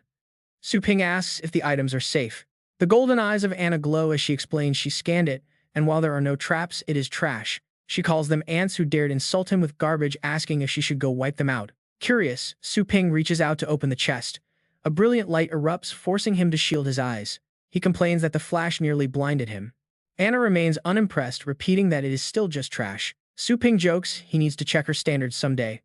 Su Ping asks if the items are safe. The golden eyes of Anna glow as she explains she scanned it, and while there are no traps, it is trash. She calls them ants who dared insult him with garbage, asking if she should go wipe them out. Curious, Su Ping reaches out to open the chest. A brilliant light erupts, forcing him to shield his eyes. He complains that the flash nearly blinded him. Anna remains unimpressed, repeating that it is still just trash. Su Ping jokes he needs to check her standards someday.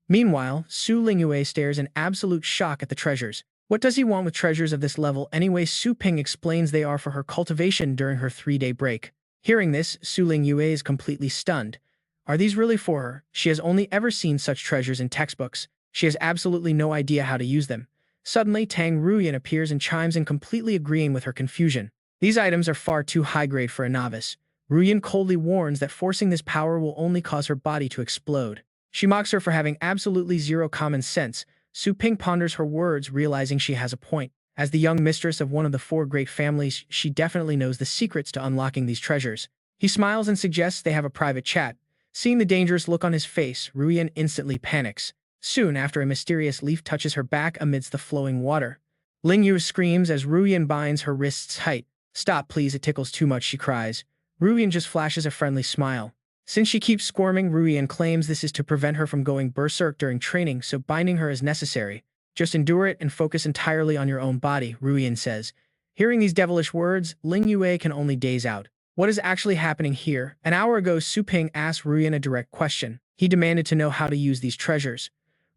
Meanwhile, Su Ling Yue stares in absolute shock at the treasures. What does he want with treasures of this level anyway? Su Ping explains they are for her cultivation during her 3-day break. Hearing this, Su Ling Yue is completely stunned. Are these really for her? She has only ever seen such treasures in textbooks. She has absolutely no idea how to use them. Suddenly, Tang Ruyan appears and chimes in, completely agreeing with her confusion. These items are far too high-grade for a novice. Ruyan coldly warns that forcing this power will only cause her body to explode. She mocks her for having absolutely zero common sense. Su Ping ponders her words, realizing she has a point. As the young mistress of one of the 4 great families, she definitely knows the secrets to unlocking these treasures. He smiles and suggests they have a private chat. Seeing the dangerous look on his face, Ruyan instantly panics. Soon after, a mysterious leaf touches her back amidst the flowing water. Ling Yu screams as Ruyan binds her wrists tight. "Stop, please, it tickles too much," she cries. Ruyan just flashes a friendly smile. Since she keeps squirming, Ruyan claims this is to prevent her from going berserk during training, so binding her is necessary. "Just endure it and focus entirely on your own body," Ruyan says. Hearing these devilish words, Ling Yue can only daze out. What is actually happening here? An hour ago, Su Ping asked Ruyan a direct question. He demanded to know how to use these treasures.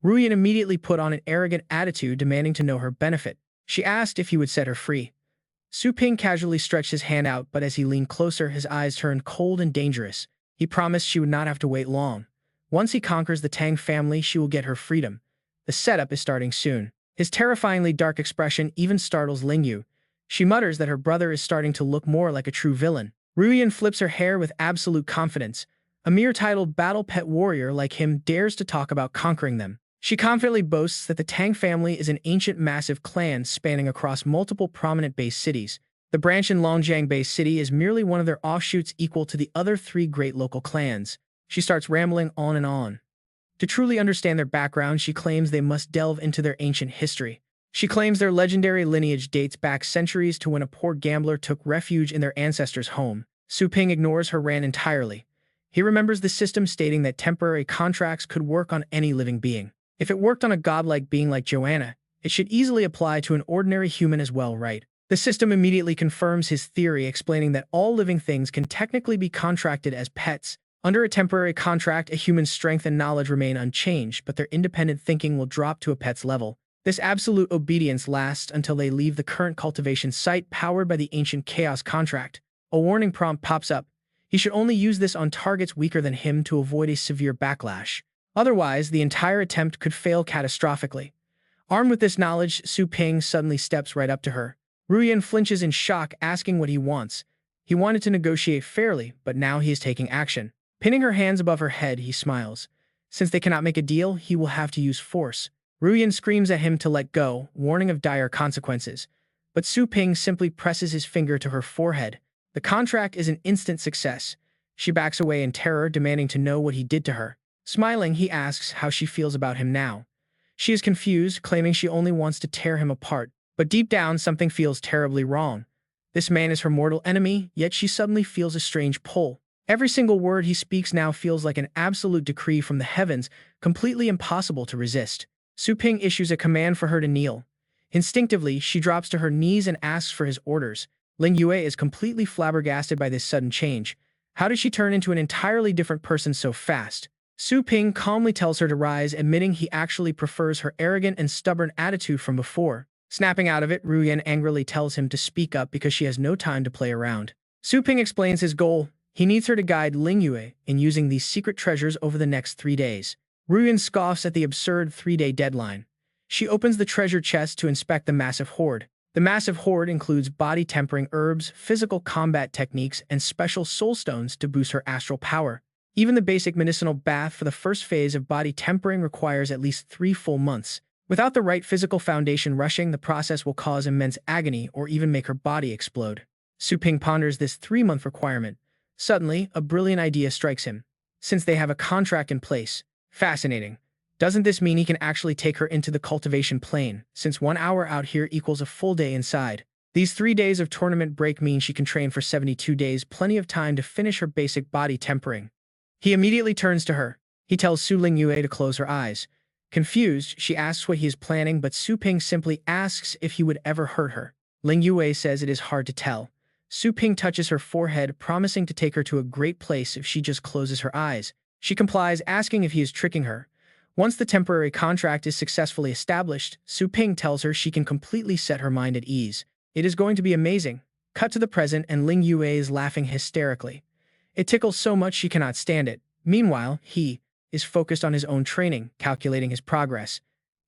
Ruyan immediately put on an arrogant attitude, demanding to know her benefit. She asked if he would set her free. Su Ping casually stretched his hand out, but as he leaned closer, his eyes turned cold and dangerous. He promised she would not have to wait long. Once he conquers the Tang family, she will get her freedom. The setup is starting soon. His terrifyingly dark expression even startles Ling Yu. She mutters that her brother is starting to look more like a true villain. Ruyan flips her hair with absolute confidence. A mere titled battle pet warrior like him dares to talk about conquering them. She confidently boasts that the Tang family is an ancient, massive clan spanning across multiple prominent base cities. The branch in Longjiang Base City is merely one of their offshoots, equal to the other 3 great local clans. She starts rambling on and on. To truly understand their background, she claims they must delve into their ancient history. She claims their legendary lineage dates back centuries to when a poor gambler took refuge in their ancestors' home. Su Ping ignores her rant entirely. He remembers the system stating that temporary contracts could work on any living being. If it worked on a godlike being like Joanna, it should easily apply to an ordinary human as well, right? The system immediately confirms his theory, explaining that all living things can technically be contracted as pets. Under a temporary contract, a human's strength and knowledge remain unchanged, but their independent thinking will drop to a pet's level. This absolute obedience lasts until they leave the current cultivation site powered by the ancient chaos contract. A warning prompt pops up. He should only use this on targets weaker than him to avoid a severe backlash. Otherwise, the entire attempt could fail catastrophically. Armed with this knowledge, Su Ping suddenly steps right up to her. Ruyan flinches in shock, asking what he wants. He wanted to negotiate fairly, but now he is taking action. Pinning her hands above her head, he smiles. Since they cannot make a deal, he will have to use force. Ruyan screams at him to let go, warning of dire consequences. But Su Ping simply presses his finger to her forehead. The contract is an instant success. She backs away in terror, demanding to know what he did to her. Smiling, he asks how she feels about him now. She is confused, claiming she only wants to tear him apart. But deep down, something feels terribly wrong. This man is her mortal enemy, yet she suddenly feels a strange pull. Every single word he speaks now feels like an absolute decree from the heavens, completely impossible to resist. Su Ping issues a command for her to kneel. Instinctively, she drops to her knees and asks for his orders. Ling Yue is completely flabbergasted by this sudden change. How did she turn into an entirely different person so fast? Su Ping calmly tells her to rise, admitting he actually prefers her arrogant and stubborn attitude from before. Snapping out of it, Ruyan angrily tells him to speak up because she has no time to play around. Su Ping explains his goal. He needs her to guide Ling Yue in using these secret treasures over the next 3 days. Ruyan scoffs at the absurd 3-day deadline. She opens the treasure chest to inspect the massive hoard. The massive hoard includes body-tempering herbs, physical combat techniques, and special soul stones to boost her astral power. Even the basic medicinal bath for the first phase of body tempering requires at least 3 full months. Without the right physical foundation, rushing the process will cause immense agony or even make her body explode. Su Ping ponders this 3-month requirement. Suddenly, a brilliant idea strikes him. Since they have a contract in place, fascinating. Doesn't this mean he can actually take her into the cultivation plane, since 1 hour out here equals a full day inside? These 3 days of tournament break mean she can train for 72 days, plenty of time to finish her basic body tempering. He immediately turns to her. He tells Su Ling Yue to close her eyes. Confused, she asks what he is planning, but Su Ping simply asks if he would ever hurt her. Ling Yue says it is hard to tell. Su Ping touches her forehead, promising to take her to a great place if she just closes her eyes. She complies, asking if he is tricking her. Once the temporary contract is successfully established, Su Ping tells her she can completely set her mind at ease. It is going to be amazing. Cut to the present, and Ling Yue is laughing hysterically. It tickles so much she cannot stand it. Meanwhile, he is focused on his own training, calculating his progress.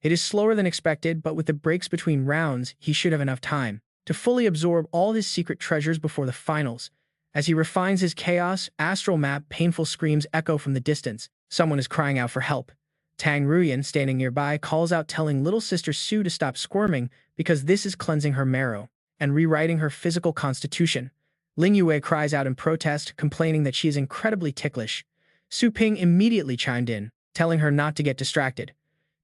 It is slower than expected, but with the breaks between rounds, he should have enough time to fully absorb all his secret treasures before the finals. As he refines his chaos astral map, painful screams echo from the distance. Someone is crying out for help. Tang Ruyan, standing nearby, calls out, telling little sister Su to stop squirming because this is cleansing her marrow and rewriting her physical constitution. Ling Yue cries out in protest, complaining that she is incredibly ticklish. Su Ping immediately chimed in, telling her not to get distracted.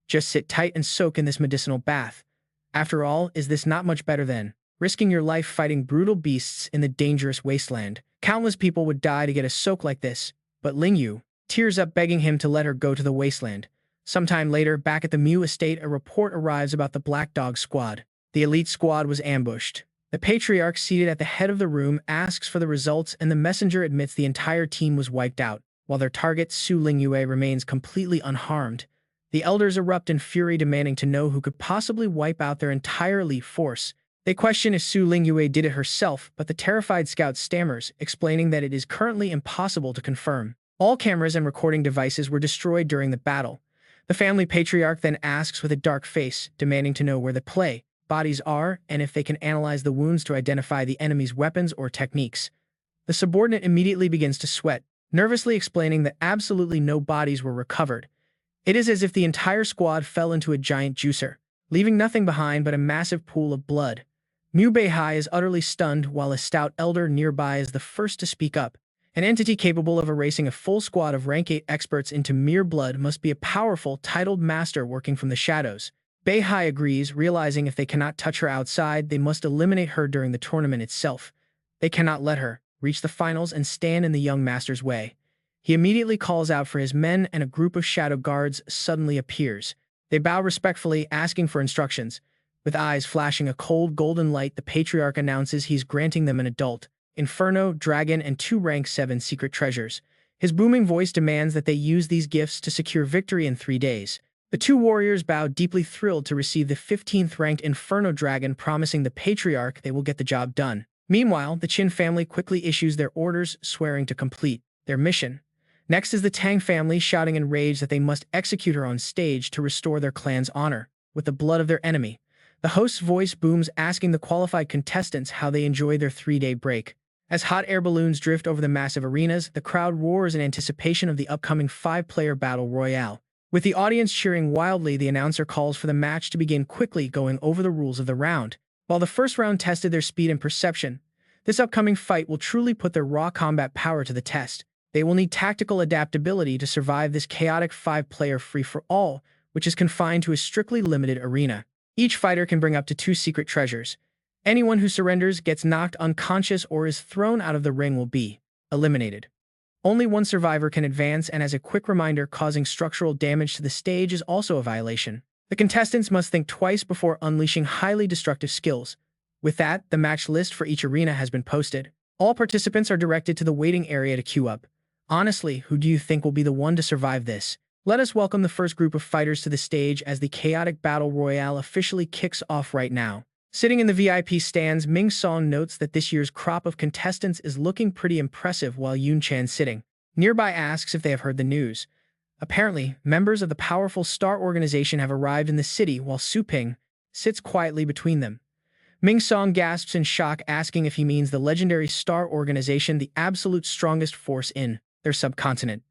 Just sit tight and soak in this medicinal bath. After all, is this not much better than risking your life fighting brutal beasts in the dangerous wasteland? Countless people would die to get a soak like this, but Ling Yu tears up, begging him to let her go to the wasteland. Sometime later, back at the Mu estate, a report arrives about the Black Dog Squad. The elite squad was ambushed. The patriarch, seated at the head of the room, asks for the results, and the messenger admits the entire team was wiped out, while their target, Su Ling Yue, remains completely unharmed. The elders erupt in fury, demanding to know who could possibly wipe out their entire elite force. They question if Su Ling Yue did it herself, but the terrified scout stammers, explaining that it is currently impossible to confirm. All cameras and recording devices were destroyed during the battle. The family patriarch then asks with a dark face, demanding to know where the bodies are and if they can analyze the wounds to identify the enemy's weapons or techniques. The subordinate immediately begins to sweat, nervously explaining that absolutely no bodies were recovered. It is as if the entire squad fell into a giant juicer, leaving nothing behind but a massive pool of blood. Mu Beihai is utterly stunned, while a stout elder nearby is the first to speak up. An entity capable of erasing a full squad of rank 8 experts into mere blood must be a powerful, titled master working from the shadows. Beihai agrees, realizing if they cannot touch her outside, they must eliminate her during the tournament itself. They cannot let her reach the finals and stand in the young master's way. He immediately calls out for his men, and a group of shadow guards suddenly appears. They bow respectfully, asking for instructions. With eyes flashing a cold golden light, the patriarch announces he's granting them an adult, Inferno, Dragon, and 2 rank 7 secret treasures. His booming voice demands that they use these gifts to secure victory in 3 days. The two warriors bow, deeply thrilled to receive the 15th-ranked Inferno Dragon, promising the Patriarch they will get the job done. Meanwhile, the Qin family quickly issues their orders, swearing to complete their mission. Next is the Tang family, shouting in rage that they must execute her on stage to restore their clan's honor with the blood of their enemy. The host's voice booms, asking the qualified contestants how they enjoy their 3-day break. As hot air balloons drift over the massive arenas, the crowd roars in anticipation of the upcoming 5-player battle royale. With the audience cheering wildly, the announcer calls for the match to begin, quickly going over the rules of the round. While the first round tested their speed and perception, this upcoming fight will truly put their raw combat power to the test. They will need tactical adaptability to survive this chaotic 5-player free-for-all, which is confined to a strictly limited arena. Each fighter can bring up to 2 secret treasures. Anyone who surrenders, gets knocked unconscious, or is thrown out of the ring will be eliminated. Only one survivor can advance, and as a quick reminder, causing structural damage to the stage is also a violation. The contestants must think twice before unleashing highly destructive skills. With that, the match list for each arena has been posted. All participants are directed to the waiting area to queue up. Honestly, who do you think will be the one to survive this? Let us welcome the first group of fighters to the stage as the chaotic battle royale officially kicks off right now. Sitting in the VIP stands, Ming Song notes that this year's crop of contestants is looking pretty impressive, while Yun Chan, sitting nearby, asks if they have heard the news. Apparently, members of the powerful Star Organization have arrived in the city, while Su Ping sits quietly between them. Ming Song gasps in shock, asking if he means the legendary Star Organization, the absolute strongest force in their subcontinent.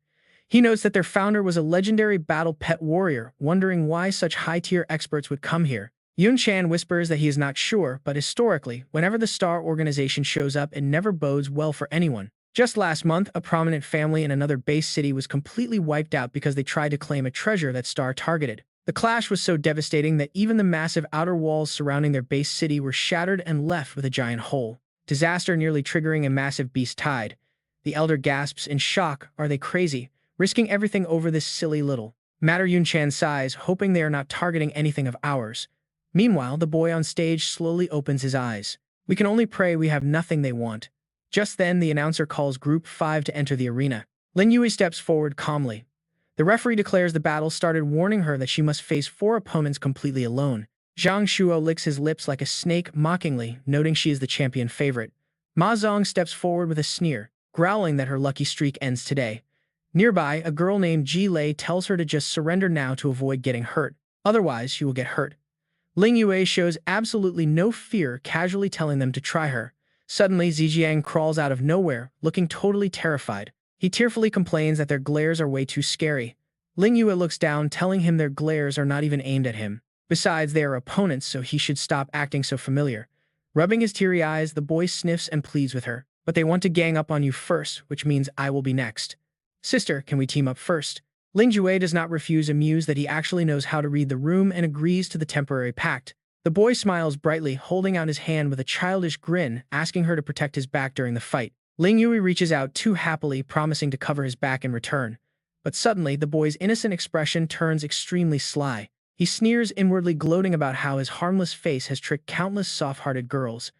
He notes that their founder was a legendary battle pet warrior, wondering why such high-tier experts would come here. Yun Chan whispers that he is not sure, but historically, whenever the Star Organization shows up, it never bodes well for anyone. Just last month, a prominent family in another base city was completely wiped out because they tried to claim a treasure that Star targeted. The clash was so devastating that even the massive outer walls surrounding their base city were shattered and left with a giant hole. Disaster nearly triggering a massive beast tide. The elder gasps in shock. Are they crazy? Risking everything over this silly little matter? Yun Chan sighs, hoping they are not targeting anything of ours. Meanwhile, the boy on stage slowly opens his eyes. We can only pray we have nothing they want. Just then, the announcer calls Group 5 to enter the arena. Ling Yue steps forward calmly. The referee declares the battle started, warning her that she must face 4 opponents completely alone. Zhang Shuo licks his lips like a snake, mockingly, noting she is the champion favorite. Ma Zong steps forward with a sneer, growling that her lucky streak ends today. Nearby, a girl named Ji Lei tells her to just surrender now to avoid getting hurt. Otherwise, she will get hurt. Ling Yue shows absolutely no fear, casually telling them to try her. Suddenly, Zijiang crawls out of nowhere, looking totally terrified. He tearfully complains that their glares are way too scary. Ling Yue looks down, telling him their glares are not even aimed at him. Besides, they are opponents, so he should stop acting so familiar. Rubbing his teary eyes, the boy sniffs and pleads with her. But they want to gang up on you first, which means I will be next. Sister, can we team up first? Ling Jue does not refuse, amused that he actually knows how to read the room, and agrees to the temporary pact. The boy smiles brightly, holding out his hand with a childish grin, asking her to protect his back during the fight. Ling Yue reaches out too happily, promising to cover his back in return. But suddenly, the boy's innocent expression turns extremely sly. He sneers inwardly, gloating about how his harmless face has tricked countless soft-hearted girls.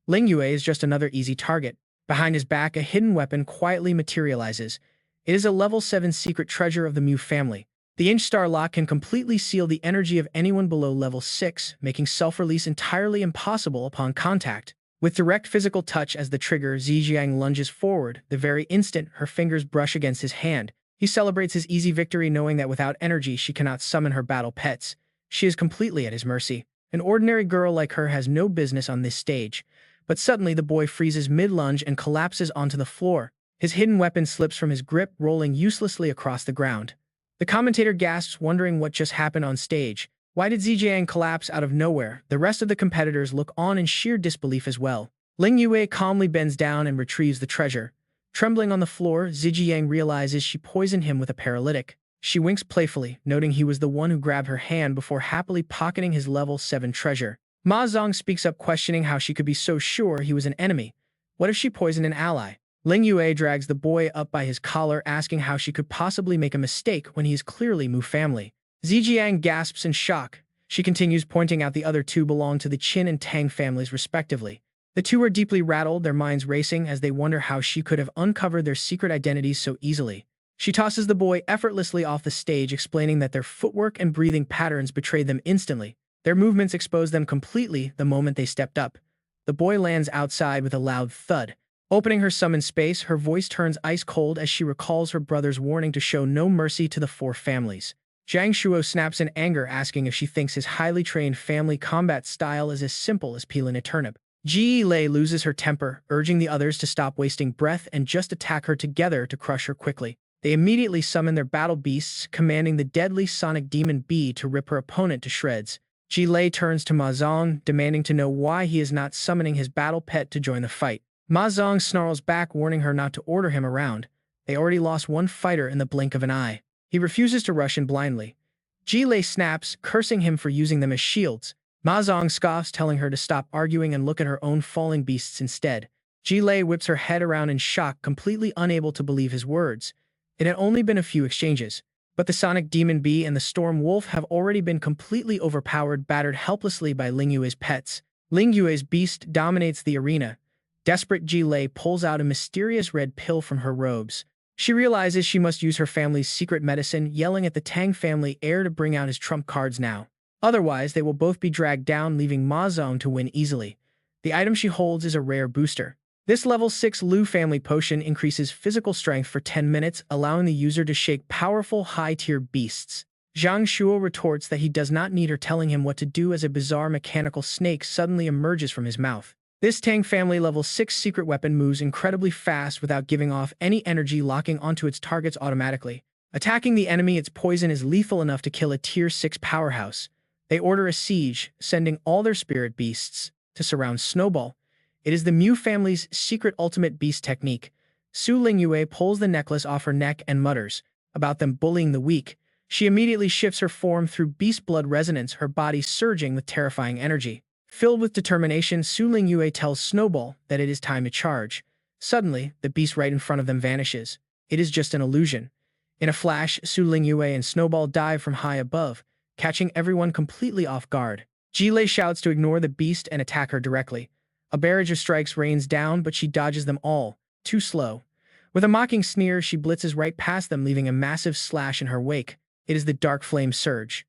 Ling Yue is just another easy target. Behind his back, a hidden weapon quietly materializes. It is a level 7 secret treasure of the Mu family. The Inch-Star Lock can completely seal the energy of anyone below level 6, making self-release entirely impossible upon contact. With direct physical touch as the trigger, Zijiang lunges forward. The very instant her fingers brush against his hand, he celebrates his easy victory, knowing that without energy she cannot summon her battle pets. She is completely at his mercy. An ordinary girl like her has no business on this stage. But suddenly the boy freezes mid-lunge and collapses onto the floor. His hidden weapon slips from his grip, rolling uselessly across the ground. The commentator gasps, wondering what just happened on stage. Why did Zijiang collapse out of nowhere? The rest of the competitors look on in sheer disbelief as well. Ling Yue calmly bends down and retrieves the treasure. Trembling on the floor, Zijiang realizes she poisoned him with a paralytic. She winks playfully, noting he was the one who grabbed her hand before happily pocketing his level 7 treasure. Ma Zong speaks up, questioning how she could be so sure he was an enemy. What if she poisoned an ally? Ling Yue drags the boy up by his collar, asking how she could possibly make a mistake when he is clearly Mu family. Zijiang gasps in shock. She continues, pointing out the other two belong to the Qin and Tang families respectively. The two are deeply rattled, their minds racing as they wonder how she could have uncovered their secret identities so easily. She tosses the boy effortlessly off the stage, explaining that their footwork and breathing patterns betrayed them instantly. Their movements exposed them completely the moment they stepped up. The boy lands outside with a loud thud. Opening her summon space, her voice turns ice cold as she recalls her brother's warning to show no mercy to the four families. Zhang Shuo snaps in anger, asking if she thinks his highly trained family combat style is as simple as peeling a turnip. Ji Lei loses her temper, urging the others to stop wasting breath and just attack her together to crush her quickly. They immediately summon their battle beasts, commanding the deadly sonic demon bee to rip her opponent to shreds. Ji Lei turns to Ma Zong, demanding to know why he is not summoning his battle pet to join the fight. Ma Zong snarls back, warning her not to order him around. They already lost one fighter in the blink of an eye. He refuses to rush in blindly. Ji Lei snaps, cursing him for using them as shields. Ma Zong scoffs, telling her to stop arguing and look at her own falling beasts instead. Ji Lei whips her head around in shock, completely unable to believe his words. It had only been a few exchanges, but the Sonic Demon Bee and the Storm Wolf have already been completely overpowered, battered helplessly by Ling Yue's pets. Ling Yue's beast dominates the arena. Desperate, Ji Lei pulls out a mysterious red pill from her robes. She realizes she must use her family's secret medicine, yelling at the Tang family heir to bring out his trump cards now. Otherwise, they will both be dragged down, leaving Ma Zong to win easily. The item she holds is a rare booster. This level 6 Lu family potion increases physical strength for 10 minutes, allowing the user to shake powerful high-tier beasts. Zhang Shuo retorts that he does not need her telling him what to do as a bizarre mechanical snake suddenly emerges from his mouth. This Tang family level 6 secret weapon moves incredibly fast without giving off any energy, locking onto its targets automatically. Attacking the enemy, its poison is lethal enough to kill a tier 6 powerhouse. They order a siege, sending all their spirit beasts to surround Snowball. It is the Mu family's secret ultimate beast technique. Su Lingyue pulls the necklace off her neck and mutters about them bullying the weak. She immediately shifts her form through beast blood resonance, her body surging with terrifying energy. Filled with determination, Su Lingyue tells Snowball that it is time to charge. Suddenly, the beast right in front of them vanishes. It is just an illusion. In a flash, Su Lingyue and Snowball dive from high above, catching everyone completely off guard. Ji Lei shouts to ignore the beast and attack her directly. A barrage of strikes rains down, but she dodges them all, too slow. With a mocking sneer, she blitzes right past them, leaving a massive slash in her wake. It is the Dark Flame Surge.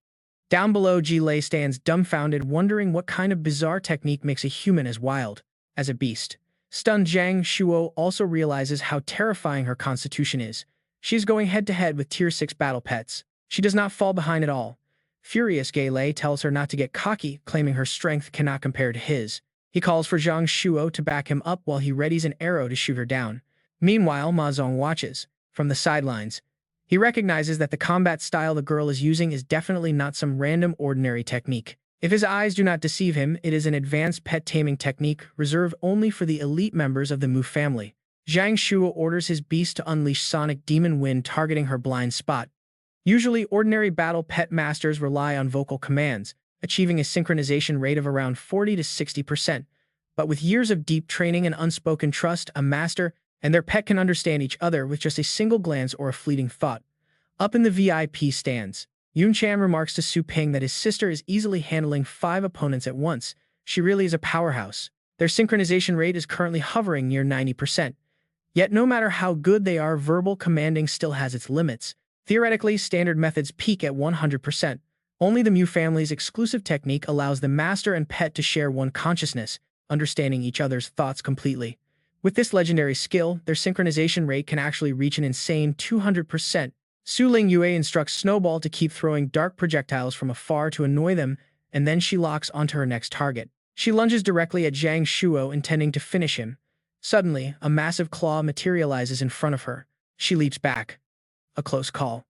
Down below, Ji Lei stands dumbfounded, wondering what kind of bizarre technique makes a human as wild as a beast. Stunned, Zhang Shuo also realizes how terrifying her constitution is. She is going head-to-head with Tier 6 battle pets. She does not fall behind at all. Furious, Gei Lei tells her not to get cocky, claiming her strength cannot compare to his. He calls for Zhang Shuo to back him up while he readies an arrow to shoot her down. Meanwhile, Ma Zong watches from the sidelines. He recognizes that the combat style the girl is using is definitely not some random ordinary technique. If his eyes do not deceive him, it is an advanced pet taming technique reserved only for the elite members of the Mu family. Zhang Shuo orders his beast to unleash Sonic Demon Wind, targeting her blind spot. Usually, ordinary battle pet masters rely on vocal commands, achieving a synchronization rate of around 40 to 60%. But with years of deep training and unspoken trust, a master and their pet can understand each other with just a single glance or a fleeting thought. Up in the VIP stands, Yun Chan remarks to Su Ping that his sister is easily handling 5 opponents at once. She really is a powerhouse. Their synchronization rate is currently hovering near 90%. Yet no matter how good they are, verbal commanding still has its limits. Theoretically, standard methods peak at 100%. Only the Mu family's exclusive technique allows the master and pet to share one consciousness, understanding each other's thoughts completely. With this legendary skill, their synchronization rate can actually reach an insane 200%. Su Lingyue instructs Snowball to keep throwing dark projectiles from afar to annoy them, and then she locks onto her next target. She lunges directly at Zhang Shuo, intending to finish him. Suddenly, a massive claw materializes in front of her. She leaps back. A close call.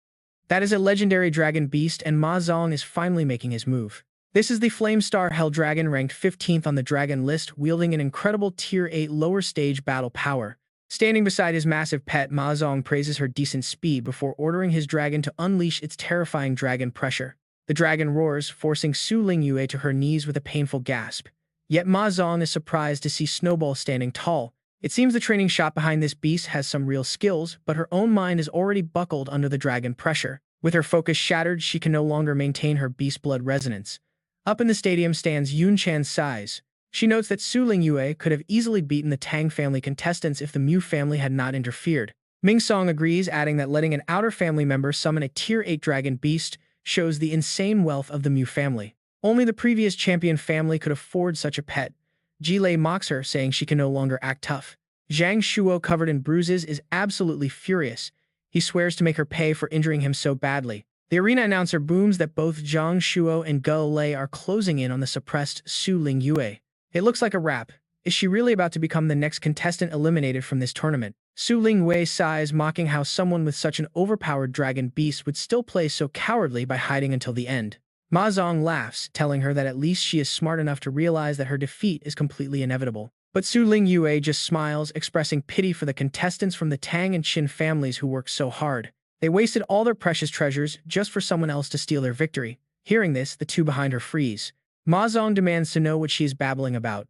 That is a legendary dragon beast, and Ma Zong is finally making his move. This is the Flamestar Hell Dragon, ranked 15th on the dragon list, wielding an incredible Tier 8 lower stage battle power. Standing beside his massive pet, Ma Zong praises her decent speed before ordering his dragon to unleash its terrifying dragon pressure. The dragon roars, forcing Su Lingyue to her knees with a painful gasp. Yet Ma Zong is surprised to see Snowball standing tall. It seems the training shop behind this beast has some real skills, but her own mind is already buckled under the dragon pressure. With her focus shattered, she can no longer maintain her beast blood resonance. Up in the stadium stands Yun Chan's size. She notes that Su Lingyue could have easily beaten the Tang family contestants if the Mu family had not interfered. Ming Song agrees, adding that letting an outer family member summon a Tier 8 dragon beast shows the insane wealth of the Mu family. Only the previous champion family could afford such a pet. Ji Lei mocks her, saying she can no longer act tough. Zhang Shuo, covered in bruises, is absolutely furious. He swears to make her pay for injuring him so badly. The arena announcer booms that both Zhang Shuo and Ge Lei are closing in on the suppressed Su Lingyue. It looks like a wrap. Is she really about to become the next contestant eliminated from this tournament? Su Lingyue sighs, mocking how someone with such an overpowered dragon beast would still play so cowardly by hiding until the end. Ma Zong laughs, telling her that at least she is smart enough to realize that her defeat is completely inevitable. But Su Lingyue just smiles, expressing pity for the contestants from the Tang and Qin families who worked so hard. They wasted all their precious treasures just for someone else to steal their victory. Hearing this, the two behind her freeze. Ma Zong demands to know what she is babbling about.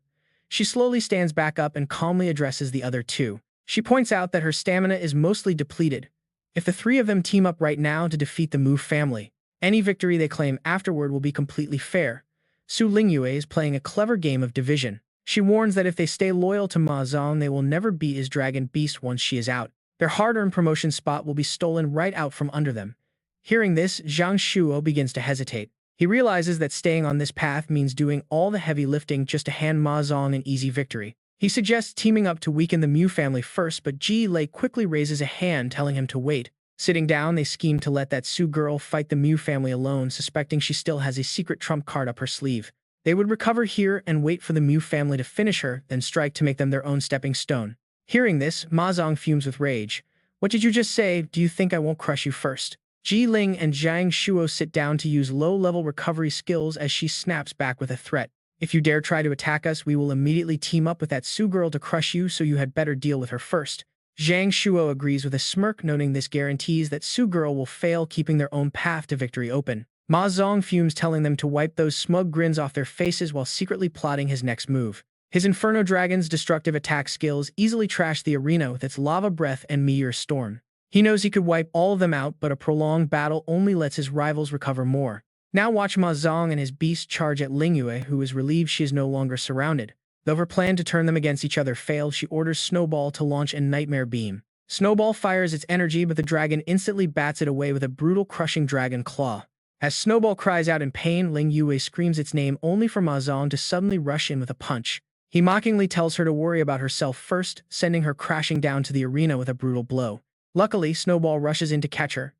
She slowly stands back up and calmly addresses the other two. She points out that her stamina is mostly depleted. If the three of them team up right now to defeat the Mu family, any victory they claim afterward will be completely fair. Su Lingyue is playing a clever game of division. She warns that if they stay loyal to Ma Zong, they will never beat his dragon beast once she is out. Their hard-earned promotion spot will be stolen right out from under them. Hearing this, Zhang Shuo begins to hesitate. He realizes that staying on this path means doing all the heavy lifting just to hand Ma Zong an easy victory. He suggests teaming up to weaken the Mu family first, but Ji Lei quickly raises a hand, telling him to wait. Sitting down, they scheme to let that Su girl fight the Mu family alone, suspecting she still has a secret trump card up her sleeve. They would recover here and wait for the Mu family to finish her, then strike to make them their own stepping stone. Hearing this, Ma Zong fumes with rage. What did you just say? Do you think I won't crush you first? Ji Ling and Zhang Shuo sit down to use low-level recovery skills as she snaps back with a threat. If you dare try to attack us, we will immediately team up with that Su girl to crush you, so you had better deal with her first. Zhang Shuo agrees with a smirk, noting this guarantees that Su girl will fail, keeping their own path to victory open. Ma Zong fumes, telling them to wipe those smug grins off their faces while secretly plotting his next move. His Inferno Dragon's destructive attack skills easily trash the arena with its lava breath and meteor storm. He knows he could wipe all of them out, but a prolonged battle only lets his rivals recover more. Now watch Ma Zong and his beast charge at Lingyue, who is relieved she is no longer surrounded. Though her plan to turn them against each other failed, she orders Snowball to launch a Nightmare Beam. Snowball fires its energy, but the dragon instantly bats it away with a brutal, crushing dragon claw. As Snowball cries out in pain, Lingyue screams its name, only for Ma Zong to suddenly rush in with a punch. He mockingly tells her to worry about herself first, sending her crashing down to the arena with a brutal blow. Luckily, Snowball rushes in to catch her.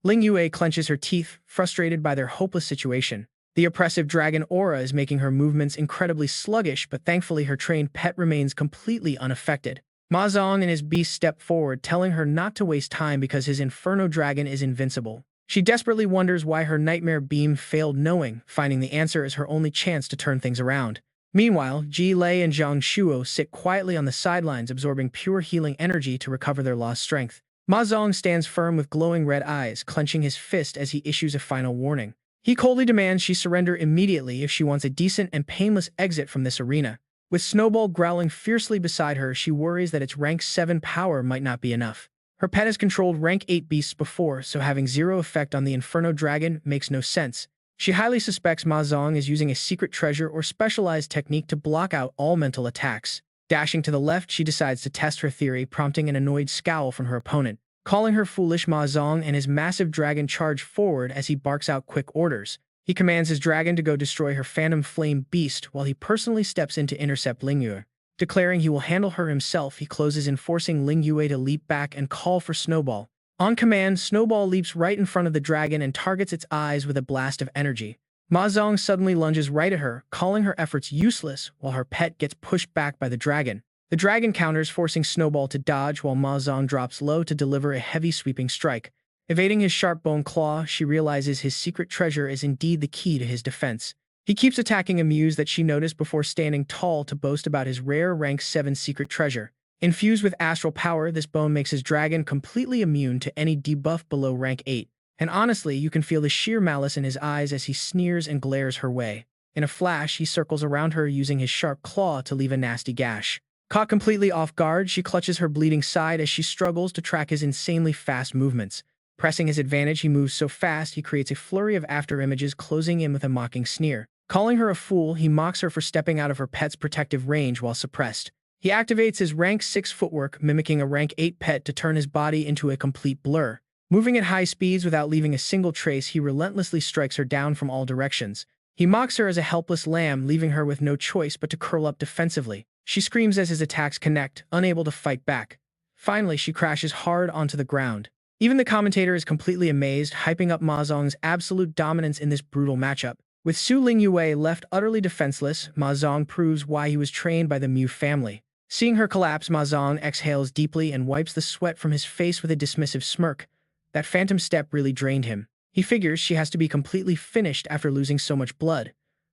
Lingyue clenches her teeth, frustrated by their hopeless situation. The oppressive dragon aura is making her movements incredibly sluggish, but thankfully her trained pet remains completely unaffected. Ma Zong and his beast step forward, telling her not to waste time because his Inferno Dragon is invincible. She desperately wonders why her Nightmare Beam failed, knowing finding the answer is her only chance to turn things around. Meanwhile, Ji Lei and Zhang Shuo sit quietly on the sidelines, absorbing pure healing energy to recover their lost strength. Ma Zong stands firm with glowing red eyes, clenching his fist as he issues a final warning. He coldly demands she surrender immediately if she wants a decent and painless exit from this arena. With Snowball growling fiercely beside her, she worries that its rank 7 power might not be enough. Her pet has controlled rank 8 beasts before, so having zero effect on the Inferno Dragon makes no sense. She highly suspects Ma Zong is using a secret treasure or specialized technique to block out all mental attacks. Dashing to the left, she decides to test her theory, prompting an annoyed scowl from her opponent. Calling her foolish, Ma Zong and his massive dragon charge forward as he barks out quick orders. He commands his dragon to go destroy her Phantom Flame beast while he personally steps in to intercept Lingyue. Declaring he will handle her himself, he closes in, forcing Lingyue to leap back and call for Snowball. On command, Snowball leaps right in front of the dragon and targets its eyes with a blast of energy. Ma Zong suddenly lunges right at her, calling her efforts useless while her pet gets pushed back by the dragon. The dragon counters, forcing Snowball to dodge while Ma Zong drops low to deliver a heavy sweeping strike. Evading his sharp bone claw, she realizes his secret treasure is indeed the key to his defense. He keeps attacking a muse that she noticed before standing tall to boast about his rare rank 7 secret treasure. Infused with astral power, this bone makes his dragon completely immune to any debuff below rank 8. And honestly, you can feel the sheer malice in his eyes as he sneers and glares her way. In a flash, he circles around her using his sharp claw to leave a nasty gash. Caught completely off guard, she clutches her bleeding side as she struggles to track his insanely fast movements. Pressing his advantage, he moves so fast he creates a flurry of afterimages, closing in with a mocking sneer. Calling her a fool, he mocks her for stepping out of her pet's protective range while suppressed. He activates his rank 6 footwork, mimicking a rank 8 pet to turn his body into a complete blur. Moving at high speeds without leaving a single trace, he relentlessly strikes her down from all directions. He mocks her as a helpless lamb, leaving her with no choice but to curl up defensively. She screams as his attacks connect, unable to fight back. Finally, she crashes hard onto the ground. Even the commentator is completely amazed, hyping up Ma Zong's absolute dominance in this brutal matchup. With Su Lingyue left utterly defenseless, Ma Zong proves why he was trained by the Mu family. Seeing her collapse, Ma Zong exhales deeply and wipes the sweat from his face with a dismissive smirk. That phantom step really drained him. He figures she has to be completely finished after losing so much blood.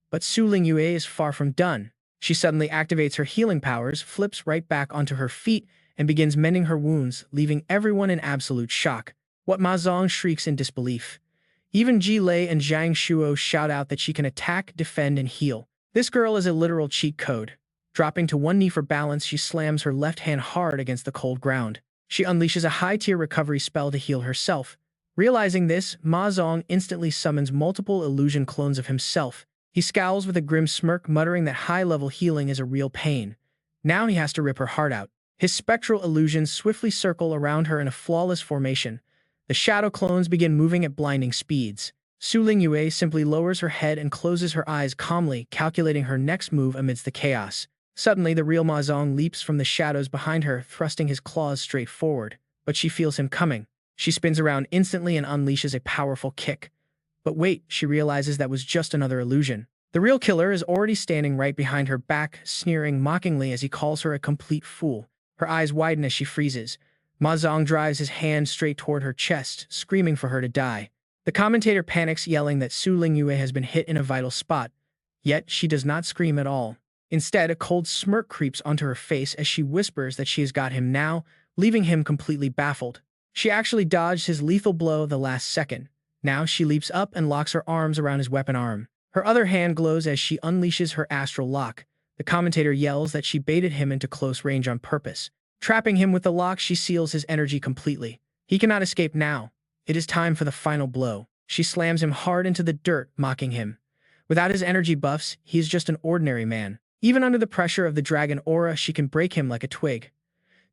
But Su Lingyue is far from done. She suddenly activates her healing powers, flips right back onto her feet, and begins mending her wounds, leaving everyone in absolute shock. What Ma Zong shrieks in disbelief. Even Ji Lei and Zhang Shuo shout out that she can attack, defend, and heal. This girl is a literal cheat code. Dropping to one knee for balance, she slams her left hand hard against the cold ground. She unleashes a high-tier recovery spell to heal herself. Realizing this, Ma Zong instantly summons multiple illusion clones of himself. He scowls with a grim smirk, muttering that high-level healing is a real pain. Now he has to rip her heart out. His spectral illusions swiftly circle around her in a flawless formation. The shadow clones begin moving at blinding speeds. Su Lingyue simply lowers her head and closes her eyes calmly, calculating her next move amidst the chaos. Suddenly, the real Ma Zong leaps from the shadows behind her, thrusting his claws straight forward. But she feels him coming. She spins around instantly and unleashes a powerful kick. But wait, she realizes that was just another illusion. The real killer is already standing right behind her back, sneering mockingly as he calls her a complete fool. Her eyes widen as she freezes. Ma Zong drives his hand straight toward her chest, screaming for her to die. The commentator panics, yelling that Su Lingyue has been hit in a vital spot. Yet she does not scream at all. Instead, a cold smirk creeps onto her face as she whispers that she has got him now, leaving him completely baffled. She actually dodged his lethal blow the last second. Now she leaps up and locks her arms around his weapon arm. Her other hand glows as she unleashes her astral lock. The commentator yells that she baited him into close range on purpose. Trapping him with the lock, she seals his energy completely. He cannot escape now. It is time for the final blow. She slams him hard into the dirt, mocking him. Without his energy buffs, he is just an ordinary man. Even under the pressure of the dragon aura, she can break him like a twig.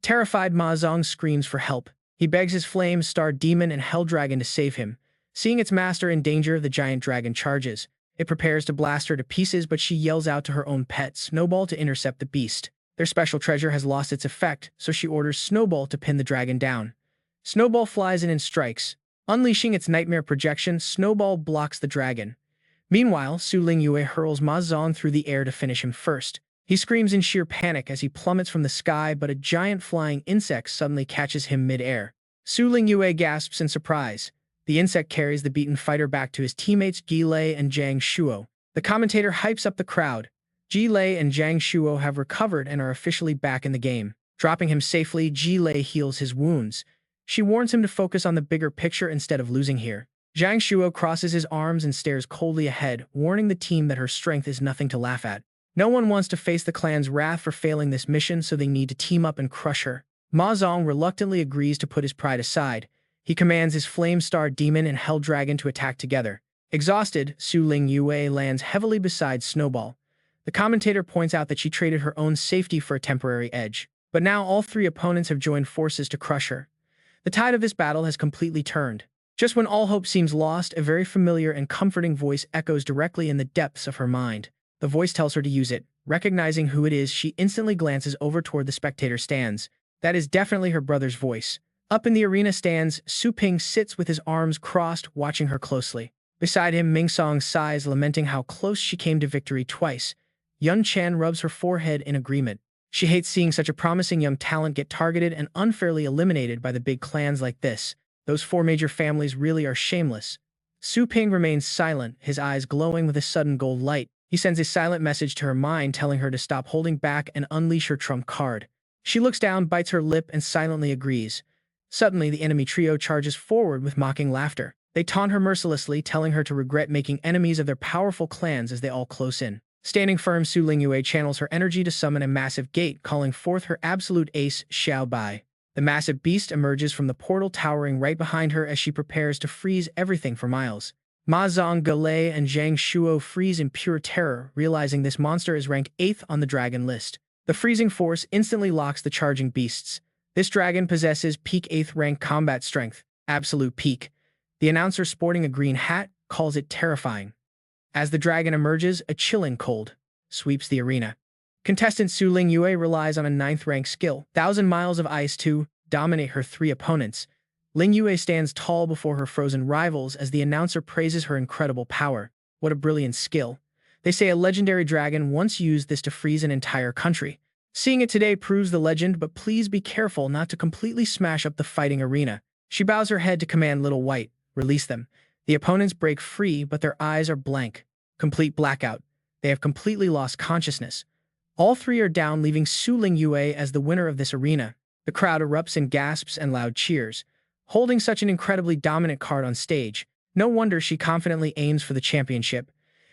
Terrified, Ma Zong screams for help. He begs his flame star demon and hell dragon to save him. Seeing its master in danger, the giant dragon charges. It prepares to blast her to pieces, but she yells out to her own pet, Snowball, to intercept the beast. Their special treasure has lost its effect, so she orders Snowball to pin the dragon down. Snowball flies in and strikes. Unleashing its nightmare projection, Snowball blocks the dragon. Meanwhile, Su Lingyue hurls Ma Zong through the air to finish him first. He screams in sheer panic as he plummets from the sky, but a giant flying insect suddenly catches him mid-air. Su Lingyue gasps in surprise. The insect carries the beaten fighter back to his teammates Ji Lei and Zhang Shuo. The commentator hypes up the crowd. Ji Lei and Zhang Shuo have recovered and are officially back in the game. Dropping him safely, Ji Lei heals his wounds. She warns him to focus on the bigger picture instead of losing here. Zhang Shuo crosses his arms and stares coldly ahead, warning the team that her strength is nothing to laugh at. No one wants to face the clan's wrath for failing this mission, so they need to team up and crush her. Ma Zong reluctantly agrees to put his pride aside. He commands his Flame Star Demon and Hell Dragon to attack together. Exhausted, Su Lingyue lands heavily beside Snowball. The commentator points out that she traded her own safety for a temporary edge. But now all three opponents have joined forces to crush her. The tide of this battle has completely turned. Just when all hope seems lost, a very familiar and comforting voice echoes directly in the depths of her mind. The voice tells her to use it. Recognizing who it is, she instantly glances over toward the spectator stands. That is definitely her brother's voice. Up in the arena stands, Su Ping sits with his arms crossed, watching her closely. Beside him, Ming Song sighs, lamenting how close she came to victory twice. Yun Chen rubs her forehead in agreement. She hates seeing such a promising young talent get targeted and unfairly eliminated by the big clans like this. Those four major families really are shameless. Su Ping remains silent, his eyes glowing with a sudden gold light. He sends a silent message to her mind, telling her to stop holding back and unleash her trump card. She looks down, bites her lip, and silently agrees. Suddenly, the enemy trio charges forward with mocking laughter. They taunt her mercilessly, telling her to regret making enemies of their powerful clans as they all close in. Standing firm, Su Lingyue channels her energy to summon a massive gate, calling forth her absolute ace, Xiao Bai. The massive beast emerges from the portal, towering right behind her as she prepares to freeze everything for miles. Ma Zong, Galei, and Zhang Shuo freeze in pure terror, realizing this monster is ranked 8th on the dragon list. The freezing force instantly locks the charging beasts. This dragon possesses peak 8th rank combat strength, absolute peak. The announcer sporting a green hat calls it terrifying. As the dragon emerges, a chilling cold sweeps the arena. Contestant Su Ling Yue relies on a 9th rank skill, 1,000 miles of ice to dominate her 3 opponents. Ling Yue stands tall before her frozen rivals as the announcer praises her incredible power. What a brilliant skill. They say a legendary dragon once used this to freeze an entire country. Seeing it today proves the legend, but please be careful not to completely smash up the fighting arena. She bows her head to command Little White, release them. The opponents break free, but their eyes are blank. Complete blackout. They have completely lost consciousness. All 3 are down, leaving Su Ling Yue as the winner of this arena. The crowd erupts in gasps and loud cheers. Holding such an incredibly dominant card on stage, no wonder she confidently aims for the championship.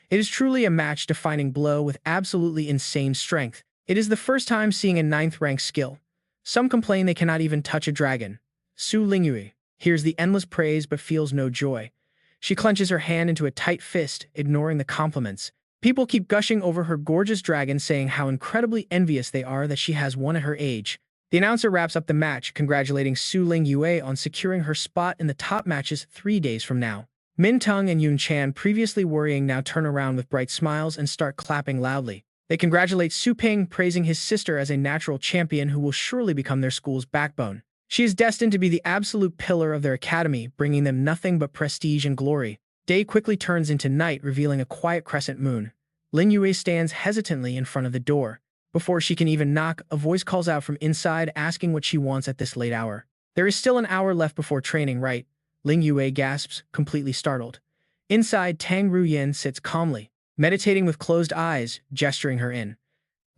It is truly a match-defining blow with absolutely insane strength. It is the first time seeing a 9th rank skill. Some complain they cannot even touch a dragon. Su Lingyue hears the endless praise but feels no joy. She clenches her hand into a tight fist, ignoring the compliments. People keep gushing over her gorgeous dragon, saying how incredibly envious they are that she has one at her age. The announcer wraps up the match, congratulating Su Ling Yue on securing her spot in the top matches 3 days from now. Min Tung and Yun Chan, previously worrying, now turn around with bright smiles and start clapping loudly. They congratulate Su Ping, praising his sister as a natural champion who will surely become their school's backbone. She is destined to be the absolute pillar of their academy, bringing them nothing but prestige and glory. Day quickly turns into night, revealing a quiet crescent moon. Ling Yue stands hesitantly in front of the door. Before she can even knock, a voice calls out from inside, asking what she wants at this late hour. There is still an hour left before training, right? Ling Yue gasps, completely startled. Inside, Tang Ruyan sits calmly, meditating with closed eyes, gesturing her in.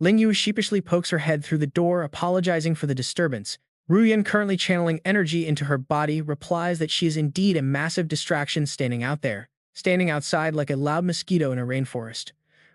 Ling Yue sheepishly pokes her head through the door, apologizing for the disturbance. Ruyan, currently channeling energy into her body, replies that she is indeed a massive distraction standing outside like a loud mosquito in a rainforest.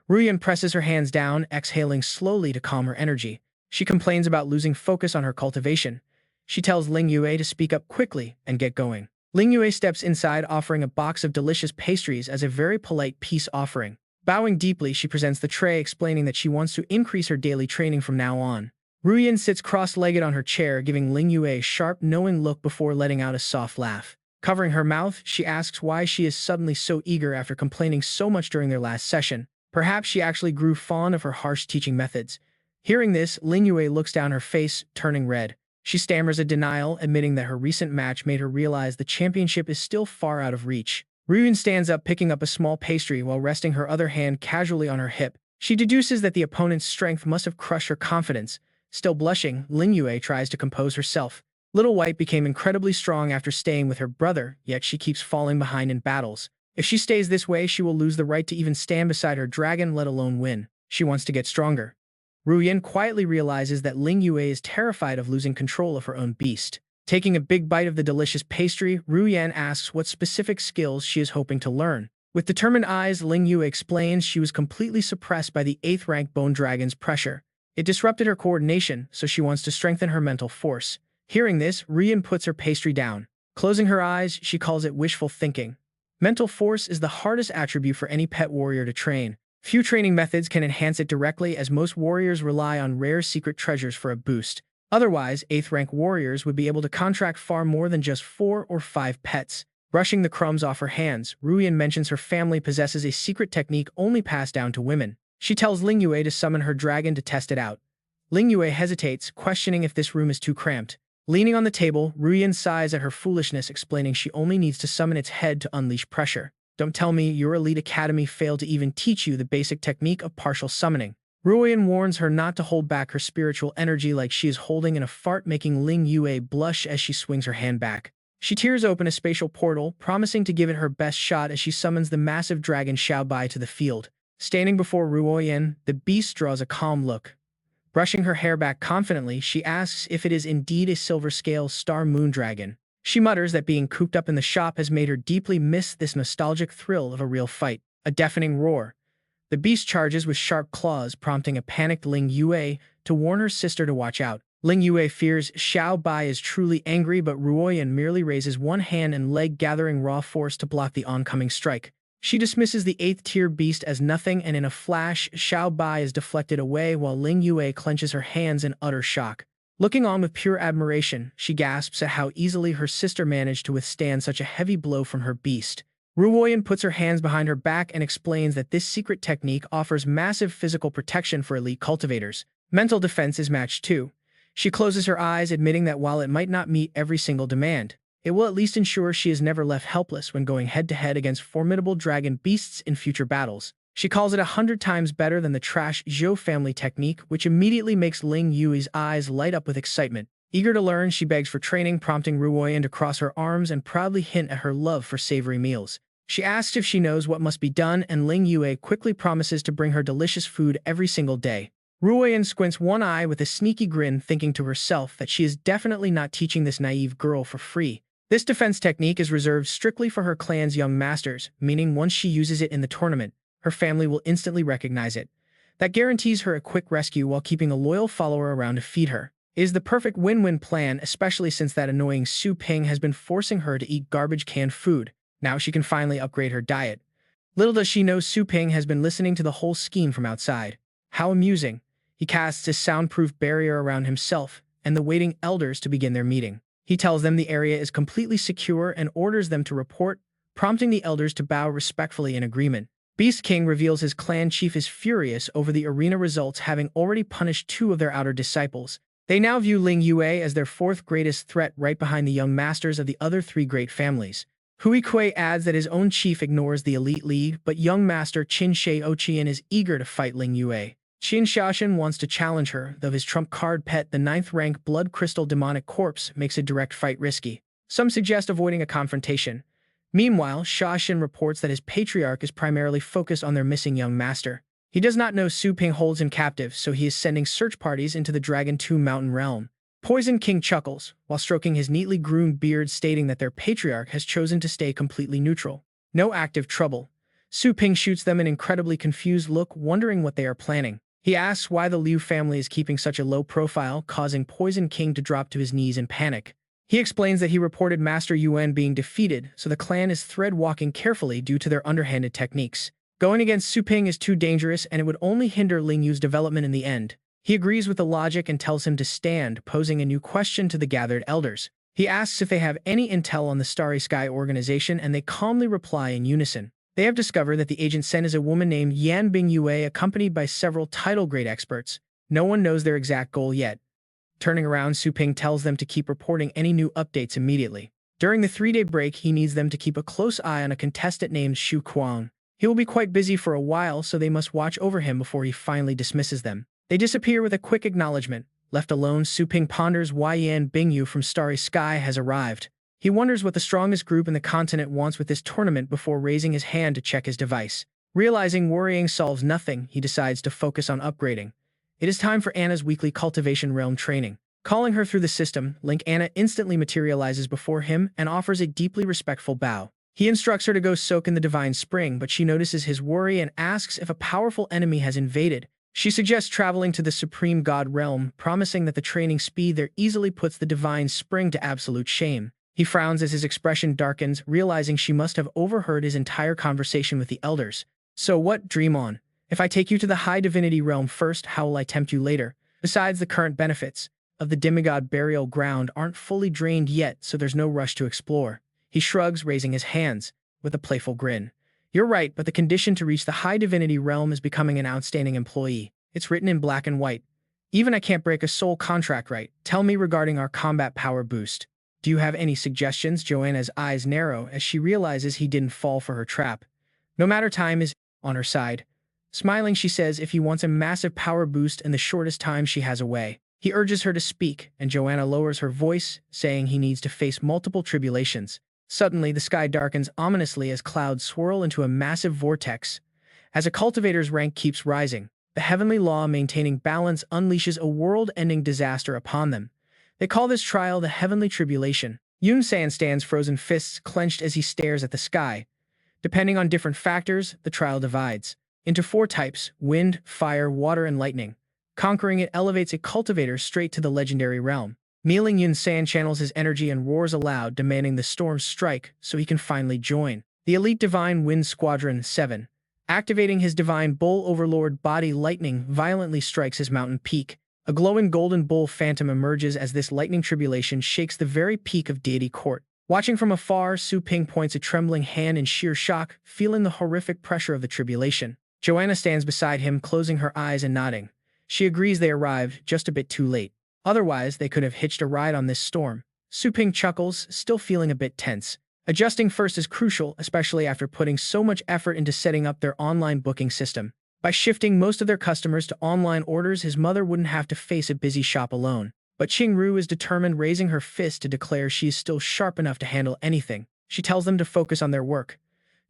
Ruyan presses her hands down, exhaling slowly to calm her energy. She complains about losing focus on her cultivation. She tells Ling Yue to speak up quickly and get going. Ling Yue steps inside, offering a box of delicious pastries as a very polite peace offering. Bowing deeply, she presents the tray, explaining that she wants to increase her daily training from now on. Ruyan sits cross-legged on her chair, giving Ling Yue a sharp, knowing look before letting out a soft laugh. Covering her mouth, she asks why she is suddenly so eager after complaining so much during their last session. Perhaps she actually grew fond of her harsh teaching methods. Hearing this, Ling Yue looks down, her face turning red. She stammers a denial, admitting that her recent match made her realize the championship is still far out of reach. Ruyan stands up, picking up a small pastry while resting her other hand casually on her hip. She deduces that the opponent's strength must have crushed her confidence. Still blushing, Ling Yue tries to compose herself. Little White became incredibly strong after staying with her brother, yet she keeps falling behind in battles. If she stays this way, she will lose the right to even stand beside her dragon, let alone win. She wants to get stronger. Ruyan quietly realizes that Ling Yue is terrified of losing control of her own beast. Taking a big bite of the delicious pastry, Ruyan asks what specific skills she is hoping to learn. With determined eyes, Ling Yue explains she was completely suppressed by the 8th rank bone dragon's pressure. It disrupted her coordination, so she wants to strengthen her mental force. Hearing this, Ruyan puts her pastry down. Closing her eyes, she calls it wishful thinking. Mental force is the hardest attribute for any pet warrior to train. Few training methods can enhance it directly, as most warriors rely on rare secret treasures for a boost. Otherwise, 8th rank warriors would be able to contract far more than just 4 or 5 pets. Brushing the crumbs off her hands, Ruyan mentions her family possesses a secret technique only passed down to women. She tells Ling Yue to summon her dragon to test it out. Ling Yue hesitates, questioning if this room is too cramped. Leaning on the table, Ruyan sighs at her foolishness, explaining she only needs to summon its head to unleash pressure. Don't tell me your elite academy failed to even teach you the basic technique of partial summoning. Ruyan warns her not to hold back her spiritual energy like she is holding in a fart, making Ling Yue blush as she swings her hand back. She tears open a spatial portal, promising to give it her best shot as she summons the massive dragon Xiaobai to the field. Standing before Ruoyan, the beast draws a calm look. Brushing her hair back confidently, she asks if it is indeed a silver-scale star moon dragon. She mutters that being cooped up in the shop has made her deeply miss this nostalgic thrill of a real fight. A deafening roar. The beast charges with sharp claws, prompting a panicked Ling Yue to warn her sister to watch out. Ling Yue fears Xiao Bai is truly angry, but Ruoyan merely raises one hand and leg, gathering raw force to block the oncoming strike. She dismisses the 8th-tier beast as nothing, and in a flash, Xiao Bai is deflected away while Ling Yue clenches her hands in utter shock. Looking on with pure admiration, she gasps at how easily her sister managed to withstand such a heavy blow from her beast. Ruoyan puts her hands behind her back and explains that this secret technique offers massive physical protection for elite cultivators. Mental defense is matched too. She closes her eyes, admitting that while it might not meet every single demand, it will at least ensure she is never left helpless when going head-to-head against formidable dragon beasts in future battles. She calls it 100 times better than the trash Zhou family technique, which immediately makes Ling Yue's eyes light up with excitement. Eager to learn, she begs for training, prompting Ruoyan to cross her arms and proudly hint at her love for savory meals. She asks if she knows what must be done, and Ling Yue quickly promises to bring her delicious food every single day. Ruoyan squints one eye with a sneaky grin, thinking to herself that she is definitely not teaching this naive girl for free. This defense technique is reserved strictly for her clan's young masters, meaning once she uses it in the tournament, her family will instantly recognize it. That guarantees her a quick rescue while keeping a loyal follower around to feed her. It is the perfect win-win plan, especially since that annoying Su Ping has been forcing her to eat garbage canned food. Now she can finally upgrade her diet. Little does she know Su Ping has been listening to the whole scheme from outside. How amusing. He casts his soundproof barrier around himself and the waiting elders to begin their meeting. He tells them the area is completely secure and orders them to report, prompting the elders to bow respectfully in agreement. Beast King reveals his clan chief is furious over the arena results, having already punished 2 of their outer disciples. They now view Ling Yue as their 4th greatest threat, right behind the young masters of the other 3 great families. Hui Kui adds that his own chief ignores the elite league, but young master Qin Shi Oqian is eager to fight Ling Yue. Qin Xiaoshan wants to challenge her, though his trump card pet, the 9th-rank Blood Crystal Demonic Corpse, makes a direct fight risky. Some suggest avoiding a confrontation. Meanwhile, Xiaoshan reports that his patriarch is primarily focused on their missing young master. He does not know Su Ping holds him captive, so he is sending search parties into the Dragon 2 mountain realm. Poison King chuckles, while stroking his neatly groomed beard, stating that their patriarch has chosen to stay completely neutral. No active trouble. Su Ping shoots them an incredibly confused look, wondering what they are planning. He asks why the Liu family is keeping such a low profile, causing Poison King to drop to his knees in panic. He explains that he reported Master Yuan being defeated, so the clan is thread-walking carefully due to their underhanded techniques. Going against Su Ping is too dangerous, and it would only hinder Ling Yu's development in the end. He agrees with the logic and tells him to stand, posing a new question to the gathered elders. He asks if they have any intel on the Starry Sky organization, and they calmly reply in unison. They have discovered that the agent sent is a woman named Yan Bing Yue, accompanied by several title-grade experts. No one knows their exact goal yet. Turning around, Su Ping tells them to keep reporting any new updates immediately. During the 3-day break, he needs them to keep a close eye on a contestant named Xu Kuang. He will be quite busy for a while, so they must watch over him before he finally dismisses them. They disappear with a quick acknowledgement. Left alone, Su Ping ponders why Yan Bingyu from Starry Sky has arrived. He wonders what the strongest group in the continent wants with this tournament before raising his hand to check his device. Realizing worrying solves nothing, he decides to focus on upgrading. It is time for Anna's weekly Cultivation realm training. Calling her through the system, Link Anna instantly materializes before him and offers a deeply respectful bow. He instructs her to go soak in the divine spring, but she notices his worry and asks if a powerful enemy has invaded. She suggests traveling to the Supreme God realm, promising that the training speed there easily puts the divine spring to absolute shame. He frowns as his expression darkens, realizing she must have overheard his entire conversation with the elders. So what? Dream on. If I take you to the high divinity realm first, how will I tempt you later? Besides, the current benefits of the demigod burial ground aren't fully drained yet, so there's no rush to explore. He shrugs, raising his hands with a playful grin. You're right, but the condition to reach the high divinity realm is becoming an outstanding employee. It's written in black and white. Even I can't break a soul contract, right? Tell me regarding our combat power boost. Do you have any suggestions? Joanna's eyes narrow as she realizes he didn't fall for her trap. No matter, time is on her side. Smiling, she says if he wants a massive power boost in the shortest time she has away. He urges her to speak, and Joanna lowers her voice, saying he needs to face multiple tribulations. Suddenly, the sky darkens ominously as clouds swirl into a massive vortex. As a cultivator's rank keeps rising, the heavenly law maintaining balance unleashes a world-ending disaster upon them. They call this trial the Heavenly Tribulation. Yun San stands frozen, fists clenched as he stares at the sky. Depending on different factors, the trial divides into 4 types: wind, fire, water, and lightning. Conquering it elevates a cultivator straight to the legendary realm. Kneeling, Yun San channels his energy and roars aloud, demanding the storms strike so he can finally join. The Elite Divine Wind Squadron 7. Activating his Divine Bull Overlord body, lightning violently strikes his mountain peak. A glowing golden bull phantom emerges as this lightning tribulation shakes the very peak of Deity Court. Watching from afar, Su Ping points a trembling hand in sheer shock, feeling the horrific pressure of the tribulation. Joanna stands beside him, closing her eyes and nodding. She agrees they arrived just a bit too late. Otherwise, they could have hitched a ride on this storm. Su Ping chuckles, still feeling a bit tense. Adjusting first is crucial, especially after putting so much effort into setting up their online booking system. By shifting most of their customers to online orders, his mother wouldn't have to face a busy shop alone. But Qingru is determined, raising her fist to declare she is still sharp enough to handle anything. She tells them to focus on their work.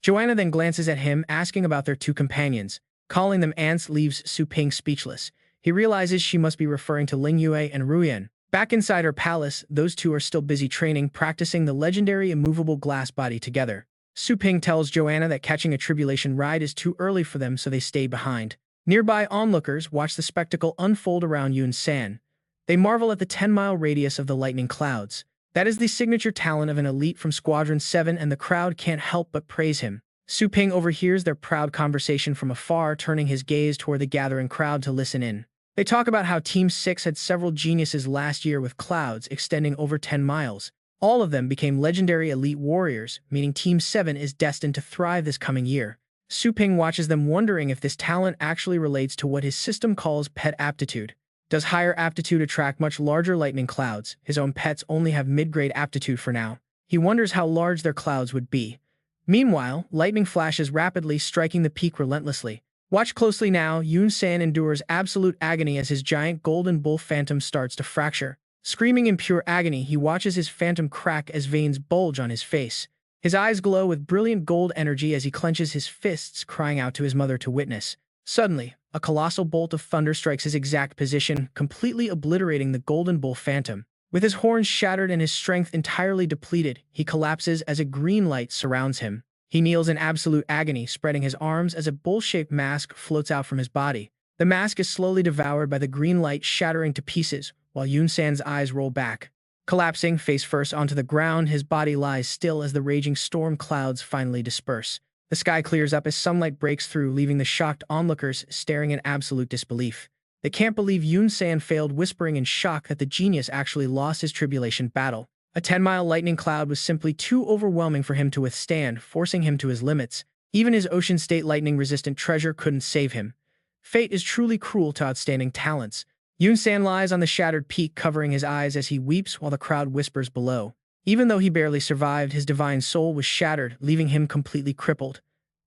Joanna then glances at him, asking about their two companions. Calling them ants leaves Su Ping speechless. He realizes she must be referring to Ling Yue and Ruyan. Back inside her palace, those two are still busy training, practicing the legendary immovable glass body together. Su Ping tells Joanna that catching a tribulation ride is too early for them, so they stay behind. Nearby onlookers watch the spectacle unfold around Yun San. They marvel at the 10-mile radius of the lightning clouds. That is the signature talent of an elite from Squadron 7, and the crowd can't help but praise him. Su Ping overhears their proud conversation from afar, turning his gaze toward the gathering crowd to listen in. They talk about how Team 6 had several geniuses last year with clouds extending over 10 miles. All of them became legendary elite warriors, meaning Team 7 is destined to thrive this coming year. Su Ping watches them, wondering if this talent actually relates to what his system calls pet aptitude. Does higher aptitude attract much larger lightning clouds? His own pets only have mid-grade aptitude for now. He wonders how large their clouds would be. Meanwhile, lightning flashes rapidly, striking the peak relentlessly. Watch closely now. Yun San endures absolute agony as his giant golden bull phantom starts to fracture. Screaming in pure agony, he watches his phantom crack as veins bulge on his face. His eyes glow with brilliant gold energy as he clenches his fists, crying out to his mother to witness. Suddenly, a colossal bolt of thunder strikes his exact position, completely obliterating the golden bull phantom. With his horns shattered and his strength entirely depleted, he collapses as a green light surrounds him. He kneels in absolute agony, spreading his arms as a bull-shaped mask floats out from his body. The mask is slowly devoured by the green light, shattering to pieces, while Yun San's eyes roll back. Collapsing face first onto the ground, his body lies still as the raging storm clouds finally disperse. The sky clears up as sunlight breaks through, leaving the shocked onlookers staring in absolute disbelief. They can't believe Yun San failed, whispering in shock that the genius actually lost his tribulation battle. A 10-mile lightning cloud was simply too overwhelming for him to withstand, forcing him to his limits. Even his Ocean State lightning-resistant treasure couldn't save him. Fate is truly cruel to outstanding talents. Yun San lies on the shattered peak, covering his eyes as he weeps while the crowd whispers below. Even though he barely survived, his divine soul was shattered, leaving him completely crippled.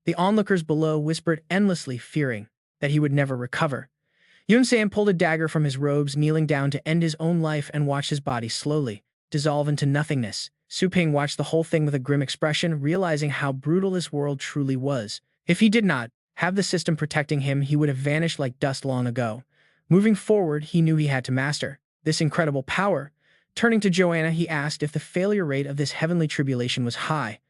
The onlookers below whispered endlessly, fearing that he would never recover. Yun San pulled a dagger from his robes, kneeling down to end his own life, and watched his body slowly dissolve into nothingness. Su Ping watched the whole thing with a grim expression, realizing how brutal this world truly was. If he did not have the system protecting him, he would have vanished like dust long ago. Moving forward, he knew he had to master this incredible power. Turning to Joanna, he asked if the failure rate of this heavenly tribulation was high.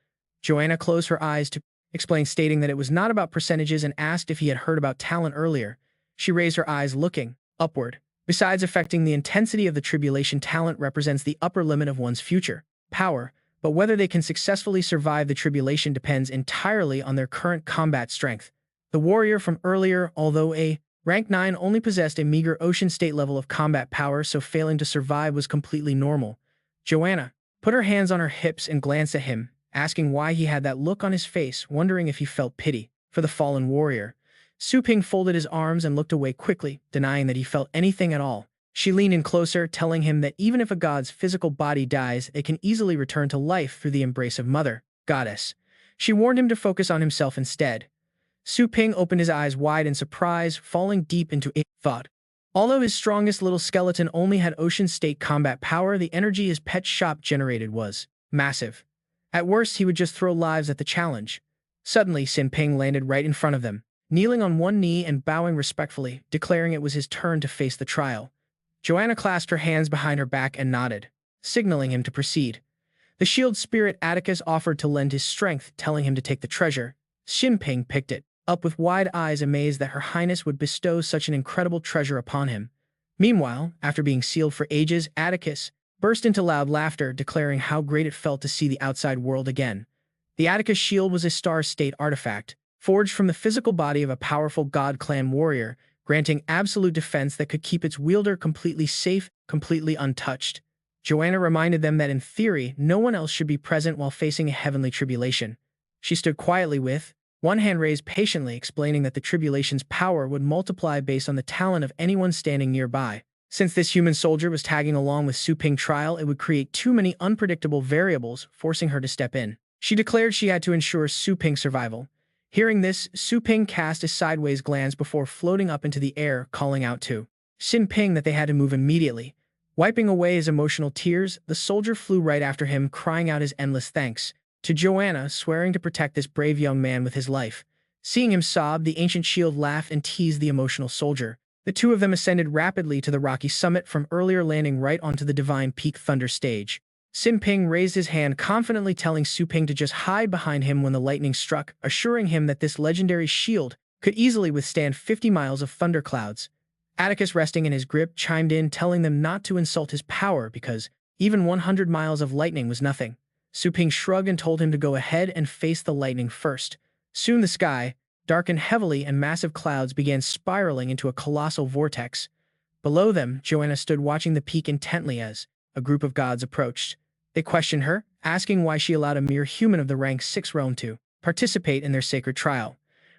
Joanna closed her eyes to explain, stating that it was not about percentages, and asked if he had heard about talent earlier. She raised her eyes, looking upward. Besides affecting the intensity of the tribulation, talent represents the upper limit of one's future power, but whether they can successfully survive the tribulation depends entirely on their current combat strength. The warrior from earlier, although a rank 9, only possessed a meager Ocean State level of combat power, so failing to survive was completely normal. Joanna put her hands on her hips and glanced at him, asking why he had that look on his face, wondering if he felt pity for the fallen warrior. Su Ping folded his arms and looked away quickly, denying that he felt anything at all. She leaned in closer, telling him that even if a god's physical body dies, it can easily return to life through the embrace of Mother Goddess. She warned him to focus on himself instead. Su Ping opened his eyes wide in surprise, falling deep into a thought. Although his strongest little skeleton only had Ocean State combat power, the energy his pet shop generated was massive. At worst, he would just throw lives at the challenge. Suddenly, Sin Ping landed right in front of them, kneeling on one knee and bowing respectfully, declaring it was his turn to face the trial. Joanna clasped her hands behind her back and nodded, signaling him to proceed. The shield spirit Atticus offered to lend his strength, telling him to take the treasure. Xin Ping picked it up with wide eyes, amazed that Her Highness would bestow such an incredible treasure upon him. Meanwhile, after being sealed for ages, Atticus burst into loud laughter, declaring how great it felt to see the outside world again. The Atticus shield was a star-state artifact, forged from the physical body of a powerful god clan warrior, granting absolute defense that could keep its wielder completely safe, completely untouched. Joanna reminded them that in theory, no one else should be present while facing a heavenly tribulation. She stood quietly with one hand raised patiently, explaining that the tribulation's power would multiply based on the talent of anyone standing nearby. Since this human soldier was tagging along with Su Ping's trial, it would create too many unpredictable variables, forcing her to step in. She declared she had to ensure Su Ping's survival. Hearing this, Su Ping cast a sideways glance before floating up into the air, calling out to Xin Ping that they had to move immediately. Wiping away his emotional tears, the soldier flew right after him, crying out his endless thanks to Joanna, swearing to protect this brave young man with his life. Seeing him sob, the ancient shield laughed and teased the emotional soldier. The two of them ascended rapidly to the rocky summit, from earlier landing right onto the divine peak thunder stage. Xin Ping raised his hand, confidently telling Su Ping to just hide behind him when the lightning struck, assuring him that this legendary shield could easily withstand 50 miles of thunderclouds. Atticus, resting in his grip, chimed in, telling them not to insult his power because even 100 miles of lightning was nothing. Su Ping shrugged and told him to go ahead and face the lightning first. Soon the sky darkened heavily and massive clouds began spiraling into a colossal vortex. Below them, Joanna stood watching the peak intently as a group of gods approached. They questioned her, asking why she allowed a mere human of the rank 6 realm to participate in their sacred trial.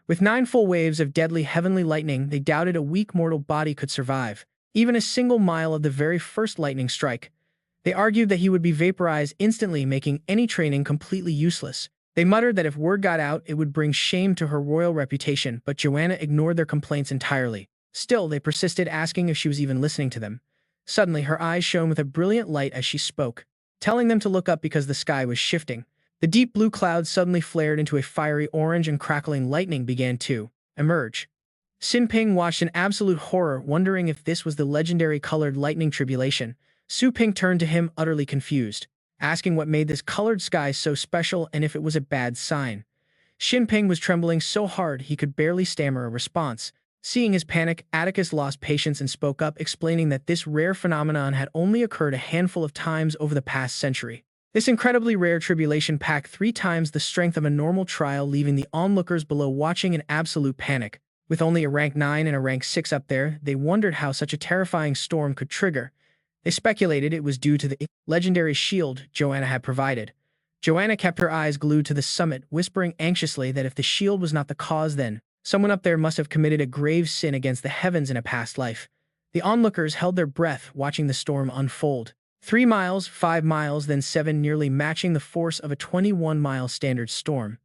With 9 full waves of deadly heavenly lightning, they doubted a weak mortal body could survive even a single mile of the very first lightning strike. They argued that he would be vaporized instantly, making any training completely useless. They muttered that if word got out, it would bring shame to her royal reputation, but Joanna ignored their complaints entirely. Still, they persisted, asking if she was even listening to them. Suddenly, her eyes shone with a brilliant light as she spoke, telling them to look up because the sky was shifting. The deep blue clouds suddenly flared into a fiery orange and crackling lightning began to emerge. Xin Ping watched in absolute horror, wondering if this was the legendary colored lightning tribulation. Su Ping turned to him, utterly confused, asking what made this colored sky so special and if it was a bad sign. Xin Ping was trembling so hard he could barely stammer a response. Seeing his panic, Atticus lost patience and spoke up, explaining that this rare phenomenon had only occurred a handful of times over the past century. This incredibly rare tribulation packed 3 times the strength of a normal trial, leaving the onlookers below watching in absolute panic. With only a rank 9 and a rank 6 up there, they wondered how such a terrifying storm could trigger. They speculated it was due to the legendary shield Joanna had provided. Joanna kept her eyes glued to the summit, whispering anxiously that if the shield was not the cause, then someone up there must have committed a grave sin against the heavens in a past life. The onlookers held their breath, watching the storm unfold. 3 miles, 5 miles, then 7, nearly matching the force of a 21-mile standard storm.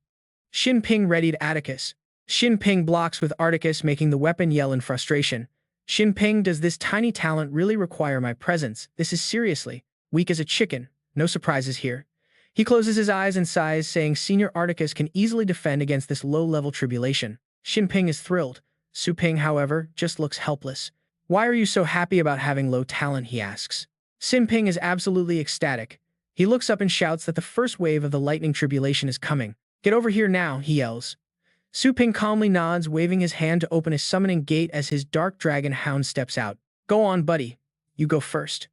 Xin Ping readied Atticus. Xin Ping blocks with Articus, making the weapon yell in frustration. Xin Ping, does this tiny talent really require my presence? This is seriously weak as a chicken. No surprises here. He closes his eyes and sighs, saying Senior Articus can easily defend against this low-level tribulation. Xin Ping is thrilled. Su Ping, however, just looks helpless. Why are you so happy about having low talent, he asks. Xin Ping is absolutely ecstatic. He looks up and shouts that the first wave of the lightning tribulation is coming. Get over here now, he yells. Su Ping calmly nods, waving his hand to open a summoning gate as his dark dragon hound steps out. Go on, buddy. You go first.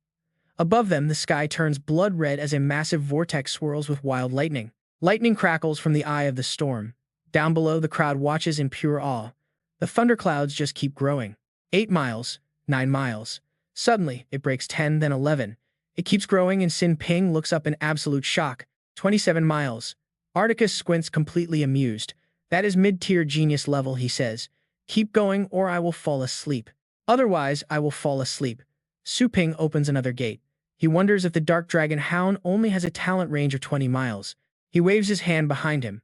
Above them, the sky turns blood red as a massive vortex swirls with wild lightning. Lightning crackles from the eye of the storm. Down below, the crowd watches in pure awe. The thunderclouds just keep growing. 8 miles, 9 miles. Suddenly, it breaks 10, then 11. It keeps growing, and Xin Ping looks up in absolute shock. 27 miles. Articus squints, completely amused. That is mid-tier genius level, he says. Keep going or I will fall asleep. Otherwise, I will fall asleep. Su Ping opens another gate. He wonders if the dark dragon hound only has a talent range of 20 miles. He waves his hand behind him.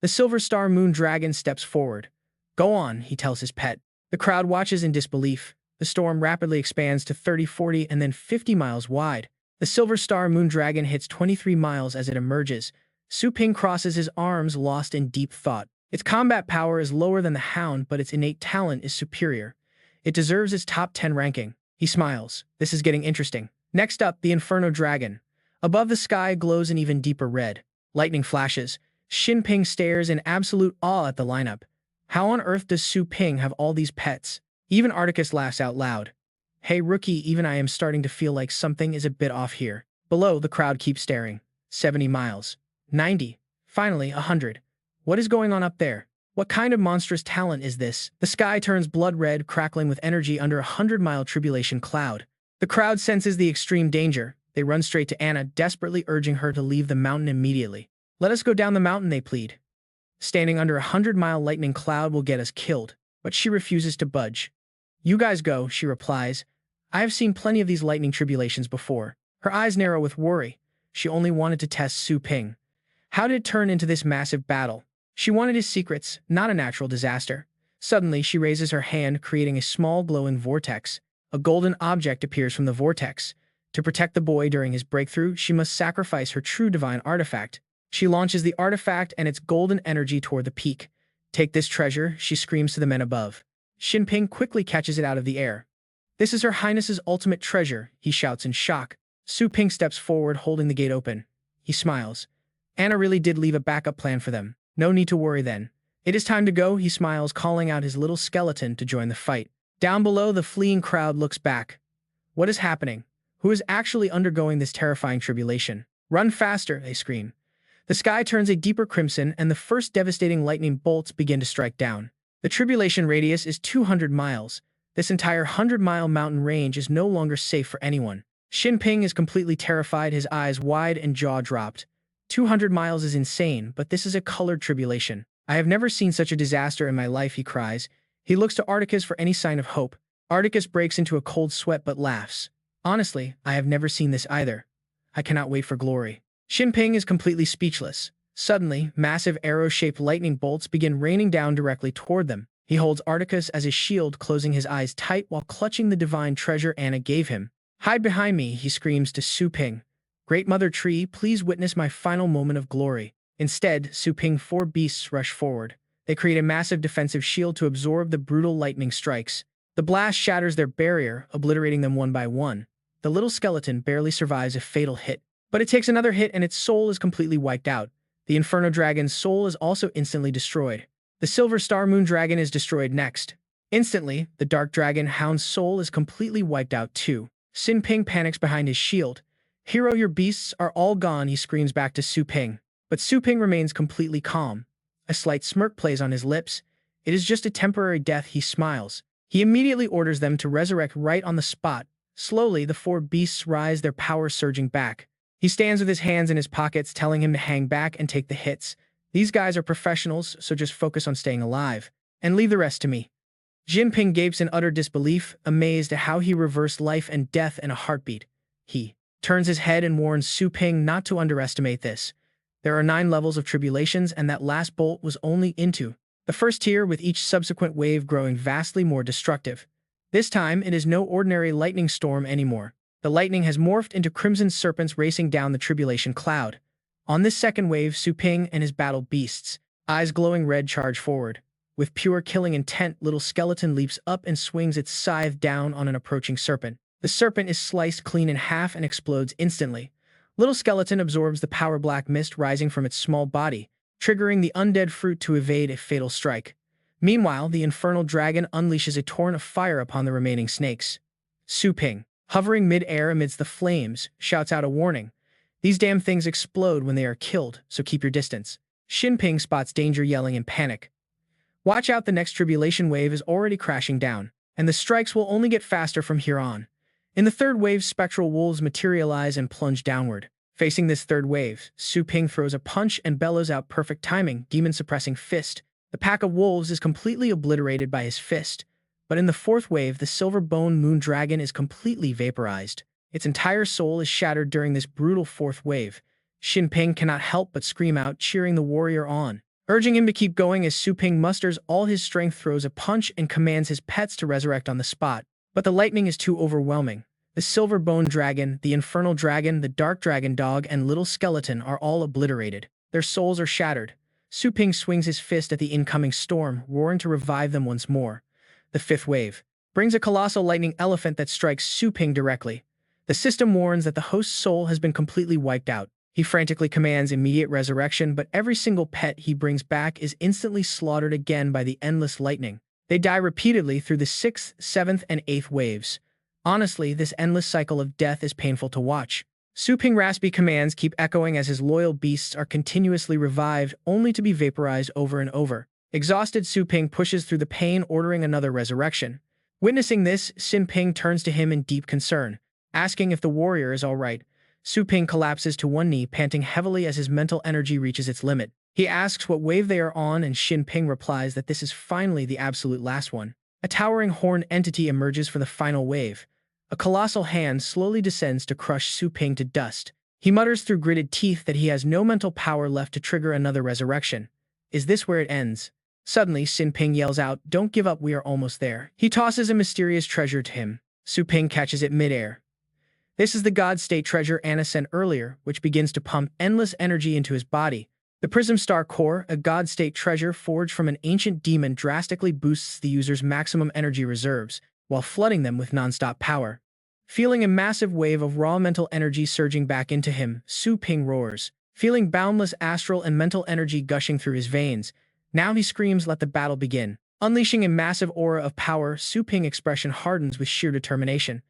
The silver star moon dragon steps forward. Go on, he tells his pet. The crowd watches in disbelief. The storm rapidly expands to 30, 40, and then 50 miles wide. The silver star moon dragon hits 23 miles as it emerges. Su Ping crosses his arms, lost in deep thought. Its combat power is lower than the hound, but its innate talent is superior. It deserves its top 10 ranking. He smiles. This is getting interesting. Next up, the Inferno Dragon. Above, the sky glows an even deeper red. Lightning flashes. Xin Ping stares in absolute awe at the lineup. How on earth does Su Ping have all these pets? Even Articus laughs out loud. Hey rookie, even I am starting to feel like something is a bit off here. Below, the crowd keeps staring. 70 miles. 90. Finally, 100. What is going on up there? What kind of monstrous talent is this? The sky turns blood red, crackling with energy under a 100-mile tribulation cloud. The crowd senses the extreme danger. They run straight to Anna, desperately urging her to leave the mountain immediately. Let us go down the mountain, they plead. Standing under a 100-mile lightning cloud will get us killed, but she refuses to budge. You guys go, she replies. I have seen plenty of these lightning tribulations before. Her eyes narrow with worry. She only wanted to test Su Ping. How did it turn into this massive battle? She wanted his secrets, not a natural disaster. Suddenly, she raises her hand, creating a small glowing vortex. A golden object appears from the vortex. To protect the boy during his breakthrough, she must sacrifice her true divine artifact. She launches the artifact and its golden energy toward the peak. Take this treasure, she screams to the men above. Xin Ping quickly catches it out of the air. This is Her Highness's ultimate treasure, he shouts in shock. Su Ping steps forward, holding the gate open. He smiles. Anna really did leave a backup plan for them. No need to worry then. It is time to go, he smiles, calling out his little skeleton to join the fight. Down below, the fleeing crowd looks back. What is happening? Who is actually undergoing this terrifying tribulation? Run faster, they scream. The sky turns a deeper crimson and the first devastating lightning bolts begin to strike down. The tribulation radius is 200 miles. This entire 100-mile mountain range is no longer safe for anyone. Xin Ping is completely terrified, his eyes wide and jaw dropped. 200 miles is insane, but this is a colored tribulation. I have never seen such a disaster in my life, he cries. He looks to Articus for any sign of hope. Articus breaks into a cold sweat but laughs. Honestly, I have never seen this either. I cannot wait for glory. Xin Ping is completely speechless. Suddenly, massive arrow-shaped lightning bolts begin raining down directly toward them. He holds Articus as his shield, closing his eyes tight while clutching the divine treasure Anna gave him. Hide behind me, he screams to Su Ping. Great Mother Tree, please witness my final moment of glory. Instead, Su Ping 4 beasts rush forward. They create a massive defensive shield to absorb the brutal lightning strikes. The blast shatters their barrier, obliterating them one by one. The little skeleton barely survives a fatal hit. But it takes another hit and its soul is completely wiped out. The Inferno Dragon's soul is also instantly destroyed. The Silver Star Moon Dragon is destroyed next. Instantly, the Dark Dragon Hound's soul is completely wiped out too. Xin Ping panics behind his shield. Hero, your beasts are all gone, he screams back to Su Ping. But Su Ping remains completely calm. A slight smirk plays on his lips. It is just a temporary death, he smiles. He immediately orders them to resurrect right on the spot. Slowly, the 4 beasts rise, their power surging back. He stands with his hands in his pockets, telling him to hang back and take the hits. These guys are professionals, so just focus on staying alive. And leave the rest to me. Xin Ping gapes in utter disbelief, amazed at how he reversed life and death in a heartbeat. He turns his head and warns Su Ping not to underestimate this. There are 9 levels of tribulations, and that last bolt was only into the first tier, with each subsequent wave growing vastly more destructive. This time, it is no ordinary lightning storm anymore. The lightning has morphed into crimson serpents racing down the tribulation cloud. On this second wave, Su Ping and his battle beasts, eyes glowing red, charge forward. With pure killing intent, little skeleton leaps up and swings its scythe down on an approaching serpent. The serpent is sliced clean in half and explodes instantly. Little skeleton absorbs the power black mist rising from its small body, triggering the undead fruit to evade a fatal strike. Meanwhile, the infernal dragon unleashes a torrent of fire upon the remaining snakes. Su Ping, hovering mid-air amidst the flames, shouts out a warning. These damn things explode when they are killed, so keep your distance. Xin Ping spots danger, yelling in panic. Watch out, the next tribulation wave is already crashing down, and the strikes will only get faster from here on. In the third wave, spectral wolves materialize and plunge downward. Facing this third wave, Su Ping throws a punch and bellows out perfect timing, demon-suppressing fist. The pack of wolves is completely obliterated by his fist. But in the fourth wave, the silver bone moon dragon is completely vaporized. Its entire soul is shattered during this brutal fourth wave. Xin Ping cannot help but scream out, cheering the warrior on. Urging him to keep going as Su Ping musters all his strength, throws a punch, and commands his pets to resurrect on the spot. But the lightning is too overwhelming. The silver bone dragon, the infernal dragon, the dark dragon dog, and little skeleton are all obliterated. Their souls are shattered. Su Ping swings his fist at the incoming storm, roaring to revive them once more. The fifth wave brings a colossal lightning elephant that strikes Su Ping directly. The system warns that the host's soul has been completely wiped out. He frantically commands immediate resurrection, but every single pet he brings back is instantly slaughtered again by the endless lightning. They die repeatedly through the 6th, 7th, and 8th waves. Honestly, this endless cycle of death is painful to watch. Su Ping's raspy commands keep echoing as his loyal beasts are continuously revived, only to be vaporized over and over. Exhausted, Su Ping pushes through the pain, ordering another resurrection. Witnessing this, Sin Ping turns to him in deep concern, asking if the warrior is all right. Su Ping collapses to one knee, panting heavily as his mental energy reaches its limit. He asks what wave they are on, and Xin Ping replies that this is finally the absolute last one. A towering horned entity emerges for the final wave. A colossal hand slowly descends to crush Su Ping to dust. He mutters through gritted teeth that he has no mental power left to trigger another resurrection. Is this where it ends? Suddenly, Sin Ping yells out, "Don't give up, we are almost there." He tosses a mysterious treasure to him. Su Ping catches it midair. This is the God State treasure Anna sent earlier, which begins to pump endless energy into his body. The Prism Star Core, a God State treasure forged from an ancient demon, drastically boosts the user's maximum energy reserves, while flooding them with non-stop power. Feeling a massive wave of raw mental energy surging back into him, Su Ping roars. Feeling boundless astral and mental energy gushing through his veins, now he screams, "Let the battle begin." Unleashing a massive aura of power, Su Ping's expression hardens with sheer determination.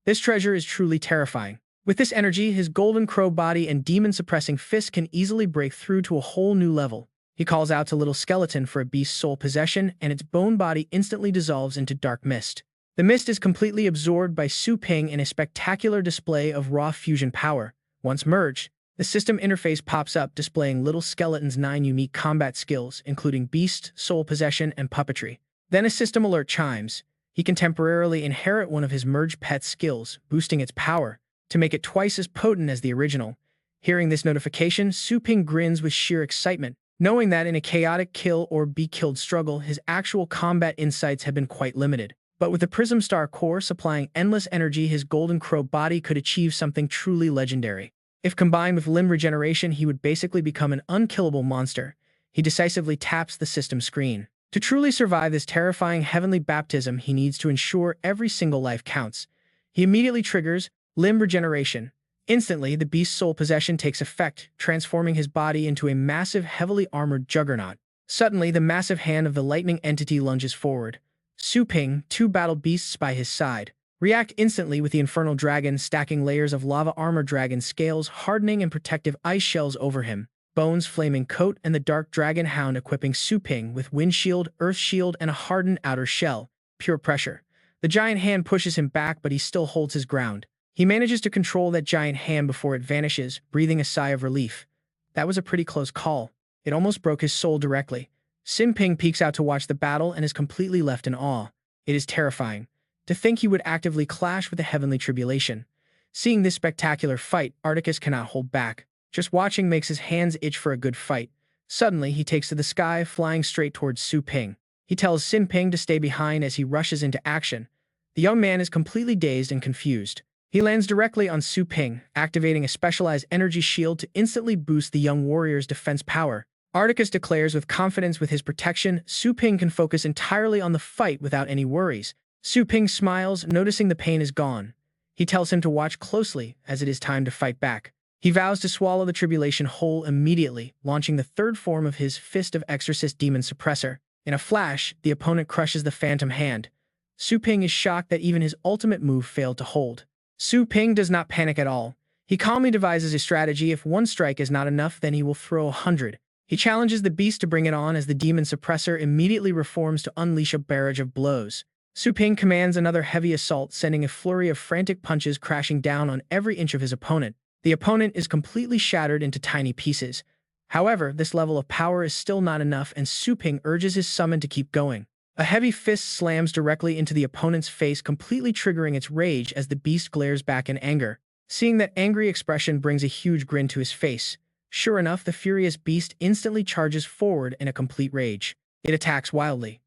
This treasure is truly terrifying. With this energy, his golden crow body and demon-suppressing fist can easily break through to a whole new level. He calls out to Little Skeleton for a beast's soul possession, and its bone body instantly dissolves into dark mist. The mist is completely absorbed by Su Ping in a spectacular display of raw fusion power. Once merged, the system interface pops up displaying Little Skeleton's 9 unique combat skills, including Beast, Soul Possession, and Puppetry. Then a system alert chimes. He can temporarily inherit one of his merged pet's skills, boosting its power to make it twice as potent as the original. Hearing this notification, Su Ping grins with sheer excitement, knowing that in a chaotic kill or be killed struggle, his actual combat insights have been quite limited. But with the Prism Star Core supplying endless energy, his golden crow body could achieve something truly legendary. If combined with limb regeneration, he would basically become an unkillable monster. He decisively taps the system screen. To truly survive this terrifying heavenly baptism, he needs to ensure every single life counts. He immediately triggers limb regeneration. Instantly, the beast's soul possession takes effect, transforming his body into a massive, heavily armored juggernaut. Suddenly, the massive hand of the lightning entity lunges forward. Su Ping, 2 battle beasts by his side, react instantly with the infernal dragon stacking layers of lava armor, dragon scales hardening, and protective ice shells over him. Bones flaming coat and the dark dragon hound equipping Su Ping with wind shield, earth shield, and a hardened outer shell. Pure pressure. The giant hand pushes him back, but he still holds his ground. He manages to control that giant hand before it vanishes, breathing a sigh of relief. That was a pretty close call. It almost broke his soul directly. Sin Ping peeks out to watch the battle and is completely left in awe. It is terrifying. To think he would actively clash with the heavenly tribulation. Seeing this spectacular fight, Articus cannot hold back. Just watching makes his hands itch for a good fight. Suddenly, he takes to the sky, flying straight towards Su Ping. He tells Sin Ping to stay behind as he rushes into action. The young man is completely dazed and confused. He lands directly on Su Ping, activating a specialized energy shield to instantly boost the young warrior's defense power. Articus declares with confidence with his protection, Su Ping can focus entirely on the fight without any worries. Su Ping smiles, noticing the pain is gone. He tells him to watch closely, as it is time to fight back. He vows to swallow the tribulation whole immediately, launching the 3rd form of his Fist of Exorcist Demon Suppressor. In a flash, the opponent crushes the phantom hand. Su Ping is shocked that even his ultimate move failed to hold. Su Ping does not panic at all. He calmly devises a strategy. If one strike is not enough, then he will throw 100. He challenges the beast to bring it on as the demon suppressor immediately reforms to unleash a barrage of blows. Su Ping commands another heavy assault, sending a flurry of frantic punches crashing down on every inch of his opponent. The opponent is completely shattered into tiny pieces. However, this level of power is still not enough, and Su Ping urges his summon to keep going. A heavy fist slams directly into the opponent's face, completely triggering its rage as the beast glares back in anger. Seeing that angry expression brings a huge grin to his face. Sure enough, the furious beast instantly charges forward in a complete rage. It attacks wildly.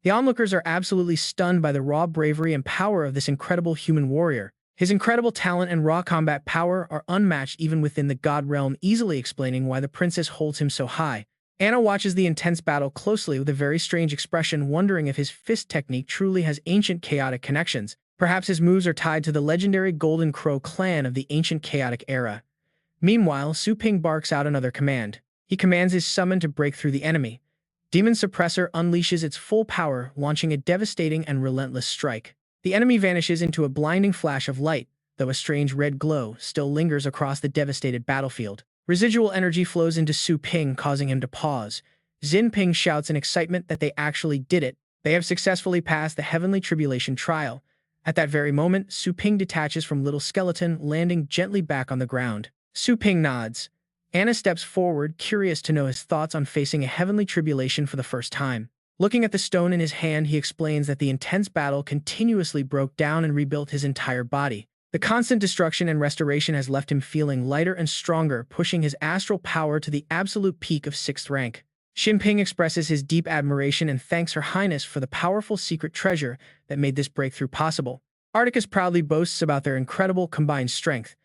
The onlookers are absolutely stunned by the raw bravery and power of this incredible human warrior. His incredible talent and raw combat power are unmatched even within the god realm, easily explaining why the princess holds him so high. Anna watches the intense battle closely with a very strange expression, wondering if his fist technique truly has ancient chaotic connections. Perhaps his moves are tied to the legendary Golden Crow clan of the ancient chaotic era. Meanwhile, Su Ping barks out another command. He commands his summon to break through the enemy. Demon Suppressor unleashes its full power, launching a devastating and relentless strike. The enemy vanishes into a blinding flash of light. though a strange red glow still lingers across the devastated battlefield. Residual energy flows into Su Ping, causing him to pause. Xin Ping shouts in excitement that they actually did it. They have successfully passed the Heavenly Tribulation trial. At that very moment, Su Ping detaches from Little Skeleton, landing gently back on the ground. Su Ping nods. Anna steps forward, curious to know his thoughts on facing a Heavenly Tribulation for the first time. Looking at the stone in his hand, he explains that the intense battle continuously broke down and rebuilt his entire body. The constant destruction and restoration has left him feeling lighter and stronger, pushing his astral power to the absolute peak of 6th rank. Xin Ping expresses his deep admiration and thanks Her Highness for the powerful secret treasure that made this breakthrough possible. Articus proudly boasts about their incredible combined strength.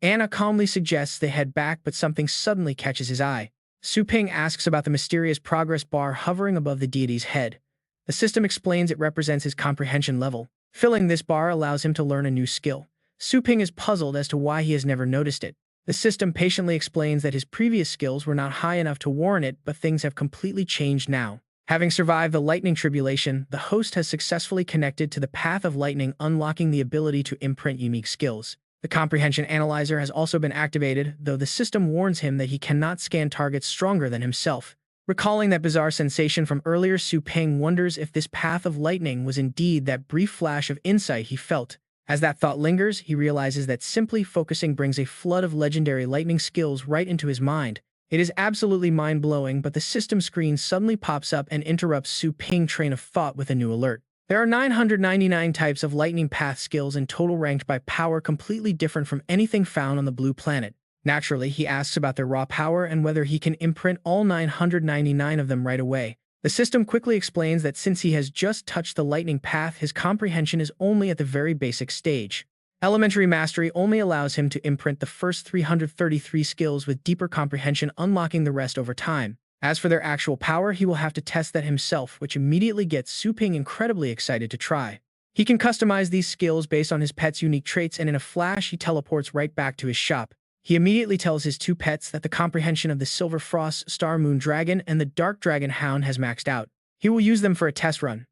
Anna calmly suggests they head back, but something suddenly catches his eye. Su Ping asks about the mysterious progress bar hovering above the deity's head. The system explains it represents his comprehension level. Filling this bar allows him to learn a new skill. Su Ping is puzzled as to why he has never noticed it. The system patiently explains that his previous skills were not high enough to warrant it, but things have completely changed now. Having survived the lightning tribulation, the host has successfully connected to the path of lightning, unlocking the ability to imprint unique skills. The comprehension analyzer has also been activated, though the system warns him that he cannot scan targets stronger than himself. Recalling that bizarre sensation from earlier, Su Ping wonders if this path of lightning was indeed that brief flash of insight he felt. As that thought lingers, he realizes that simply focusing brings a flood of legendary lightning skills right into his mind. It is absolutely mind-blowing, but the system screen suddenly pops up and interrupts Su Ping's train of thought with a new alert. There are 999 types of lightning path skills in total, ranked by power, completely different from anything found on the blue planet. Naturally, he asks about their raw power and whether he can imprint all 999 of them right away. The system quickly explains that since he has just touched the lightning path, his comprehension is only at the very basic stage. Elementary mastery only allows him to imprint the first 333 skills, with deeper comprehension unlocking the rest over time. As for their actual power, he will have to test that himself, which immediately gets Su Ping incredibly excited to try. He can customize these skills based on his pet's unique traits, and in a flash he teleports right back to his shop. He immediately tells his two pets that the comprehension of the Silver Frost Star Moon Dragon and the Dark Dragon Hound has maxed out. He will use them for a test run.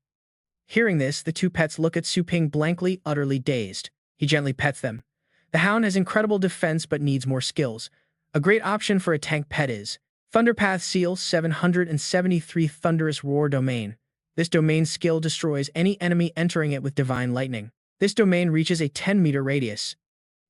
Hearing this, the two pets look at Su Ping blankly, utterly dazed. He gently pets them. The Hound has incredible defense but needs more skills. A great option for a tank pet is Thunderpath Seal 773 Thunderous Roar Domain. This domain skill destroys any enemy entering it with divine lightning. This domain reaches a 10-meter radius.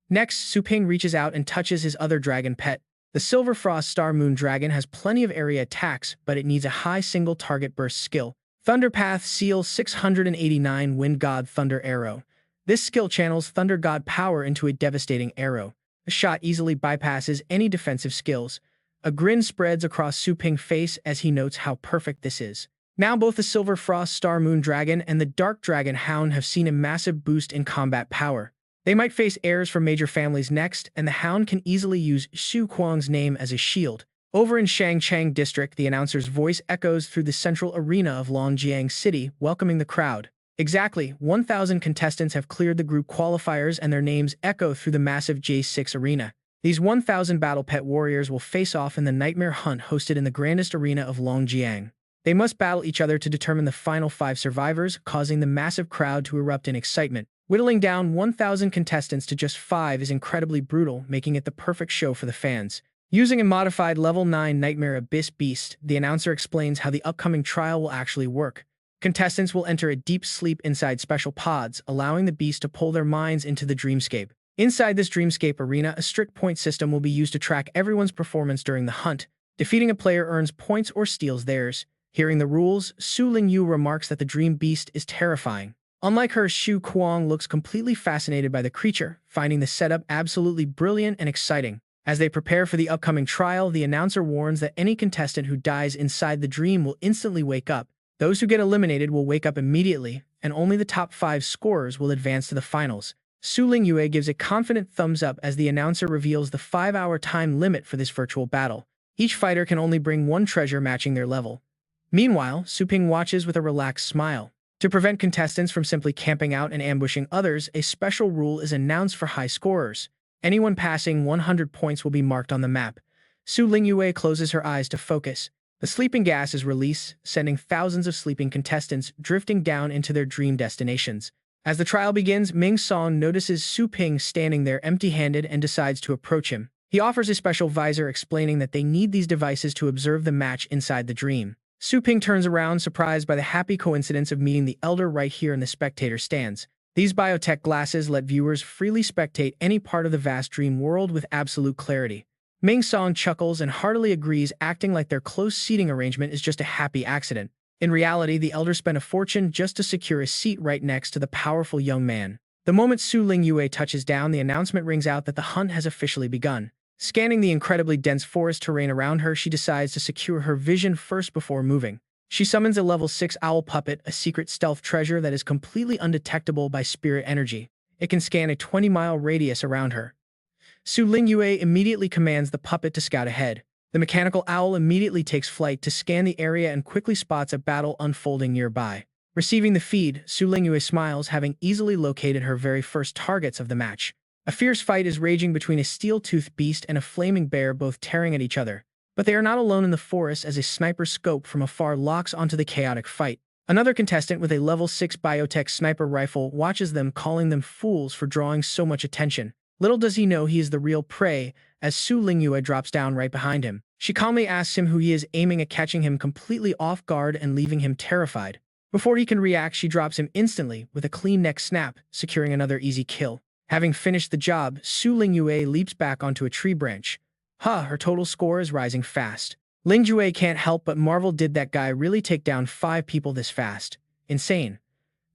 Next, Su Ping reaches out and touches his other dragon pet. The Silver Frost Star Moon Dragon has plenty of area attacks, but it needs a high single target burst skill. Thunderpath Seal 689 Wind God Thunder Arrow. This skill channels Thunder God power into a devastating arrow. The shot easily bypasses any defensive skills. A grin spreads across Su Ping's face as he notes how perfect this is. Now both the Silver Frost Star Moon Dragon and the Dark Dragon Hound have seen a massive boost in combat power. They might face heirs from major families next, and the Hound can easily use Xu Kuang's name as a shield. Over in Shangchang District, the announcer's voice echoes through the central arena of Longjiang City, welcoming the crowd. Exactly 1,000 contestants have cleared the group qualifiers, and their names echo through the massive J6 arena. These 1,000 battle pet warriors will face off in the Nightmare Hunt hosted in the grandest arena of Longjiang. They must battle each other to determine the final 5 survivors, causing the massive crowd to erupt in excitement. Whittling down 1,000 contestants to just 5 is incredibly brutal, making it the perfect show for the fans. Using a modified Level 9 Nightmare Abyss Beast, the announcer explains how the upcoming trial will actually work. Contestants will enter a deep sleep inside special pods, allowing the beast to pull their minds into the dreamscape. Inside this dreamscape arena, a strict point system will be used to track everyone's performance during the hunt. Defeating a player earns points or steals theirs. Hearing the rules, Su Lingyu remarks that the dream beast is terrifying. Unlike her, Xu Kuang looks completely fascinated by the creature, finding the setup absolutely brilliant and exciting. As they prepare for the upcoming trial, the announcer warns that any contestant who dies inside the dream will instantly wake up. Those who get eliminated will wake up immediately, and only the top 5 scorers will advance to the finals. Su Lingyue gives a confident thumbs up as the announcer reveals the 5-hour time limit for this virtual battle. Each fighter can only bring 1 treasure matching their level. Meanwhile, Su Ping watches with a relaxed smile. To prevent contestants from simply camping out and ambushing others, a special rule is announced for high scorers. Anyone passing 100 points will be marked on the map. Su Lingyue closes her eyes to focus. The sleeping gas is released, sending thousands of sleeping contestants drifting down into their dream destinations. As the trial begins, Ming Song notices Su Ping standing there empty-handed and decides to approach him. He offers a special visor explaining that they need these devices to observe the match inside the dream. Su Ping turns around, surprised by the happy coincidence of meeting the elder right here in the spectator stands. These biotech glasses let viewers freely spectate any part of the vast dream world with absolute clarity. Ming Song chuckles and heartily agrees, acting like their close seating arrangement is just a happy accident. In reality, the elder spent a fortune just to secure a seat right next to the powerful young man. The moment Su Lingyue touches down, the announcement rings out that the hunt has officially begun. Scanning the incredibly dense forest terrain around her, she decides to secure her vision first before moving. She summons a level 6 owl puppet, a secret stealth treasure that is completely undetectable by spirit energy. It can scan a 20-mile radius around her. Su Lingyue immediately commands the puppet to scout ahead. The mechanical owl immediately takes flight to scan the area and quickly spots a battle unfolding nearby. Receiving the feed, Su Lingyue smiles, having easily located her very first targets of the match. A fierce fight is raging between a steel-toothed beast and a flaming bear, both tearing at each other. But they are not alone in the forest, as a sniper scope from afar locks onto the chaotic fight. Another contestant with a level 6 biotech sniper rifle watches them, calling them fools for drawing so much attention. Little does he know he is the real prey, as Su Lingyue drops down right behind him. She calmly asks him who he is, aiming at catching him completely off guard and leaving him terrified. Before he can react, she drops him instantly with a clean neck snap, securing another easy kill. Having finished the job, Su Lingyue leaps back onto a tree branch. Her total score is rising fast. Lingyue can't help but marvel, did that guy really take down 5 people this fast? Insane.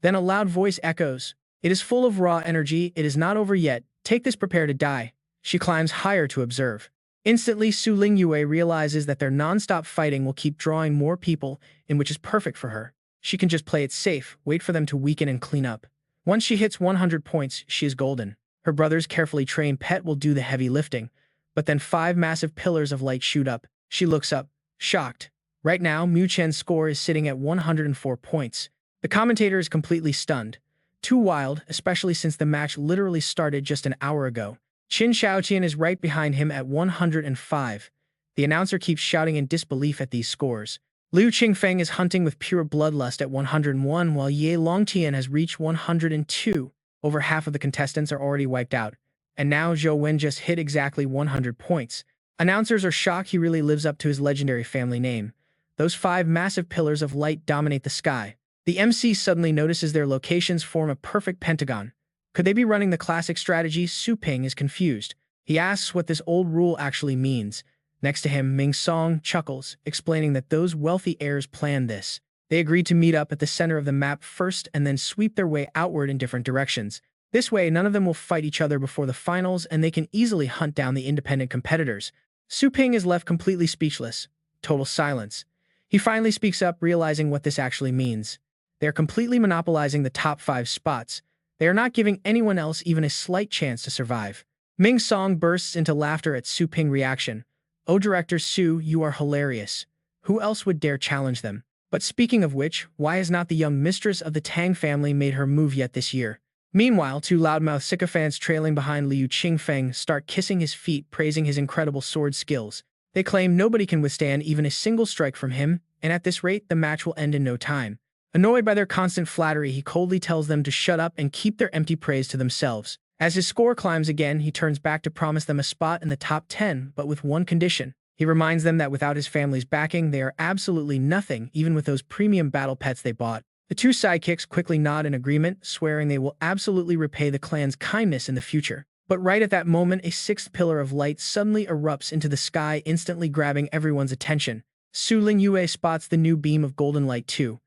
Then a loud voice echoes. It is full of raw energy, it is not over yet, take this, prepare to die. She climbs higher to observe. Instantly, Su Lingyue realizes that their non-stop fighting will keep drawing more people, in which is perfect for her. She can just play it safe, wait for them to weaken and clean up. Once she hits 100 points, she is golden. Her brother's carefully trained pet will do the heavy lifting. But then 5 massive pillars of light shoot up. She looks up, shocked. Right now, Mu Chen's score is sitting at 104 points. The commentator is completely stunned. Too wild, especially since the match literally started just an hour ago. Qin Shaoqian is right behind him at 105. The announcer keeps shouting in disbelief at these scores. Liu Qingfeng is hunting with pure bloodlust at 101, while Ye Longtian has reached 102. Over half of the contestants are already wiped out. And now Zhou Wen just hit exactly 100 points. Announcers are shocked he really lives up to his legendary family name. Those 5 massive pillars of light dominate the sky. The MC suddenly notices their locations form a perfect pentagon. Could they be running the classic strategy? Su Ping is confused. He asks what this old rule actually means. Next to him, Ming Song chuckles, explaining that those wealthy heirs planned this. They agreed to meet up at the center of the map first and then sweep their way outward in different directions. This way, none of them will fight each other before the finals, and they can easily hunt down the independent competitors. Su Ping is left completely speechless. Total silence. He finally speaks up, realizing what this actually means. They are completely monopolizing the top 5 spots. They are not giving anyone else even a slight chance to survive. Ming Song bursts into laughter at Su Ping's reaction. Oh, Director Su, you are hilarious. Who else would dare challenge them? But speaking of which, why has not the young mistress of the Tang family made her move yet this year? Meanwhile, 2 loudmouth sycophants trailing behind Liu Qingfeng start kissing his feet, praising his incredible sword skills. They claim nobody can withstand even a single strike from him, and at this rate, the match will end in no time. Annoyed by their constant flattery, he coldly tells them to shut up and keep their empty praise to themselves. As his score climbs again, he turns back to promise them a spot in the top 10, but with one condition. He reminds them that without his family's backing, they are absolutely nothing, even with those premium battle pets they bought. The 2 sidekicks quickly nod in agreement, swearing they will absolutely repay the clan's kindness in the future. But right at that moment, a 6th pillar of light suddenly erupts into the sky, instantly grabbing everyone's attention. Su Lingyue spots the new beam of golden light too.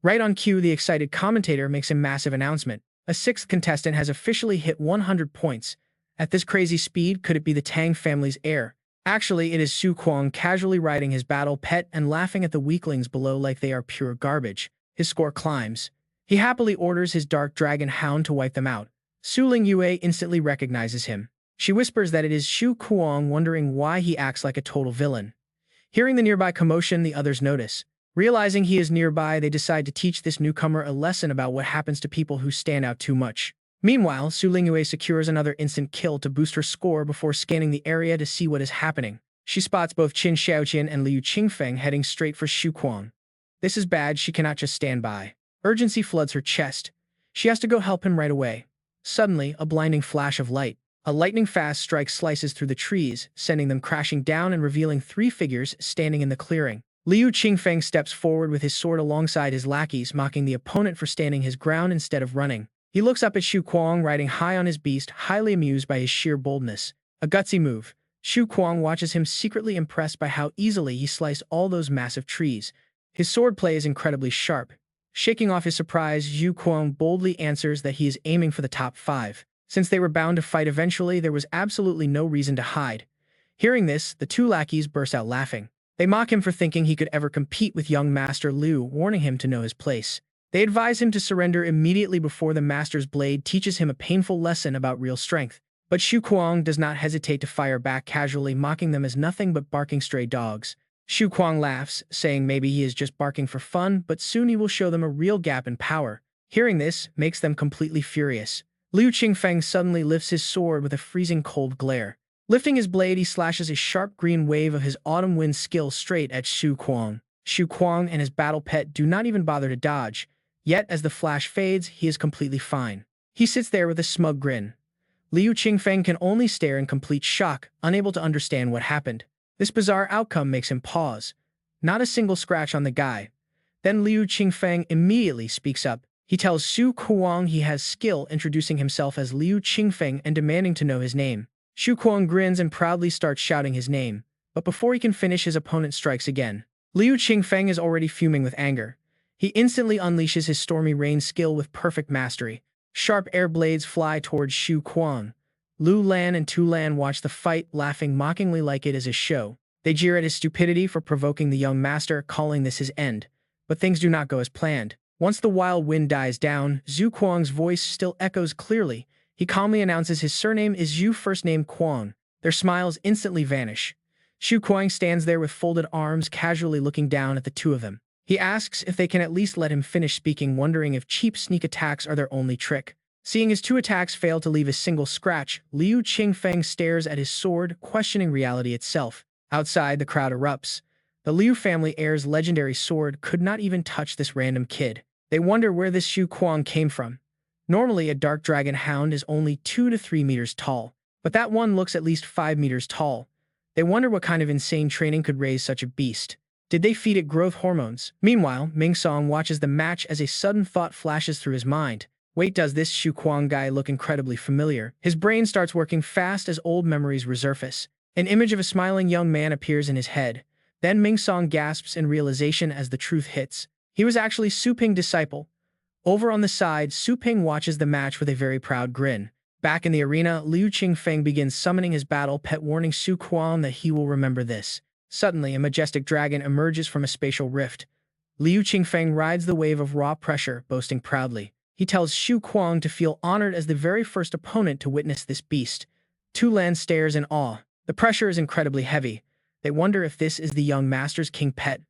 Right on cue, the excited commentator makes a massive announcement. A 6th contestant has officially hit 100 points. At this crazy speed, could it be the Tang family's heir? Actually, it is Su Kuang casually riding his battle pet and laughing at the weaklings below like they are pure garbage. His score climbs. He happily orders his dark dragon hound to wipe them out. Su Lingyue instantly recognizes him. She whispers that it is Su Kuang, wondering why he acts like a total villain. Hearing the nearby commotion, the others notice. Realizing he is nearby, they decide to teach this newcomer a lesson about what happens to people who stand out too much. Meanwhile, Su Lingyue secures another instant kill to boost her score before scanning the area to see what is happening. She spots both Qin Shaoqian and Liu Qingfeng heading straight for Su Kuang. This is bad, she cannot just stand by. Urgency floods her chest. She has to go help him right away. Suddenly, a blinding flash of light. A lightning-fast strike slices through the trees, sending them crashing down and revealing three figures standing in the clearing. Liu Qingfeng steps forward with his sword alongside his lackeys, mocking the opponent for standing his ground instead of running. He looks up at Xu Kuang riding high on his beast, highly amused by his sheer boldness. A gutsy move. Xu Kuang watches him, secretly impressed by how easily he sliced all those massive trees. His swordplay is incredibly sharp. Shaking off his surprise, Xu Kuang boldly answers that he is aiming for the top 5. Since they were bound to fight eventually, there was absolutely no reason to hide. Hearing this, the two lackeys burst out laughing. They mock him for thinking he could ever compete with young Master Liu, warning him to know his place. They advise him to surrender immediately before the Master's blade teaches him a painful lesson about real strength. But Xu Kuang does not hesitate to fire back casually, mocking them as nothing but barking stray dogs. Xu Kuang laughs, saying maybe he is just barking for fun, but soon he will show them a real gap in power. Hearing this makes them completely furious. Liu Qingfeng suddenly lifts his sword with a freezing cold glare. Lifting his blade, he slashes a sharp green wave of his autumn wind skill straight at Xu Kuang. Xu Kuang and his battle pet do not even bother to dodge. Yet, as the flash fades, he is completely fine. He sits there with a smug grin. Liu Qingfeng can only stare in complete shock, unable to understand what happened. This bizarre outcome makes him pause. Not a single scratch on the guy. Then Liu Qingfeng immediately speaks up. He tells Xu Kuang he has skill, introducing himself as Liu Qingfeng and demanding to know his name. Xu Kuang grins and proudly starts shouting his name. But before he can finish, his opponent strikes again. Liu Qingfeng is already fuming with anger. He instantly unleashes his stormy rain skill with perfect mastery. Sharp air blades fly towards Xu Kuang. Lu Lan and Tu Lan watch the fight, laughing mockingly like it is a show. They jeer at his stupidity for provoking the young master, calling this his end. But things do not go as planned. Once the wild wind dies down, Xu Kuang's voice still echoes clearly. He calmly announces his surname is Xu, first name Kuang. Their smiles instantly vanish. Xu Kuang stands there with folded arms, casually looking down at the two of them. He asks if they can at least let him finish speaking, wondering if cheap sneak attacks are their only trick. Seeing his two attacks fail to leave a single scratch, Liu Qingfeng stares at his sword, questioning reality itself. Outside, the crowd erupts. The Liu family heir's legendary sword could not even touch this random kid. They wonder where this Xu Kuang came from. Normally, a dark dragon hound is only 2 to 3 meters tall, but that one looks at least 5 meters tall. They wonder what kind of insane training could raise such a beast. Did they feed it growth hormones? Meanwhile, Ming Song watches the match as a sudden thought flashes through his mind. Wait, does this Xu Kuang guy look incredibly familiar? His brain starts working fast as old memories resurface. An image of a smiling young man appears in his head. Then Ming Song gasps in realization as the truth hits. He was actually Su Ping's disciple. Over on the side, Su Ping watches the match with a very proud grin. Back in the arena, Liu Qingfeng begins summoning his battle pet, warning Xu Kuang that he will remember this. Suddenly, a majestic dragon emerges from a spatial rift. Liu Qingfeng rides the wave of raw pressure, boasting proudly. He tells Xu Kuang to feel honored as the very first opponent to witness this beast. Tu Lan stares in awe. The pressure is incredibly heavy. They wonder if this is the young master's king pet.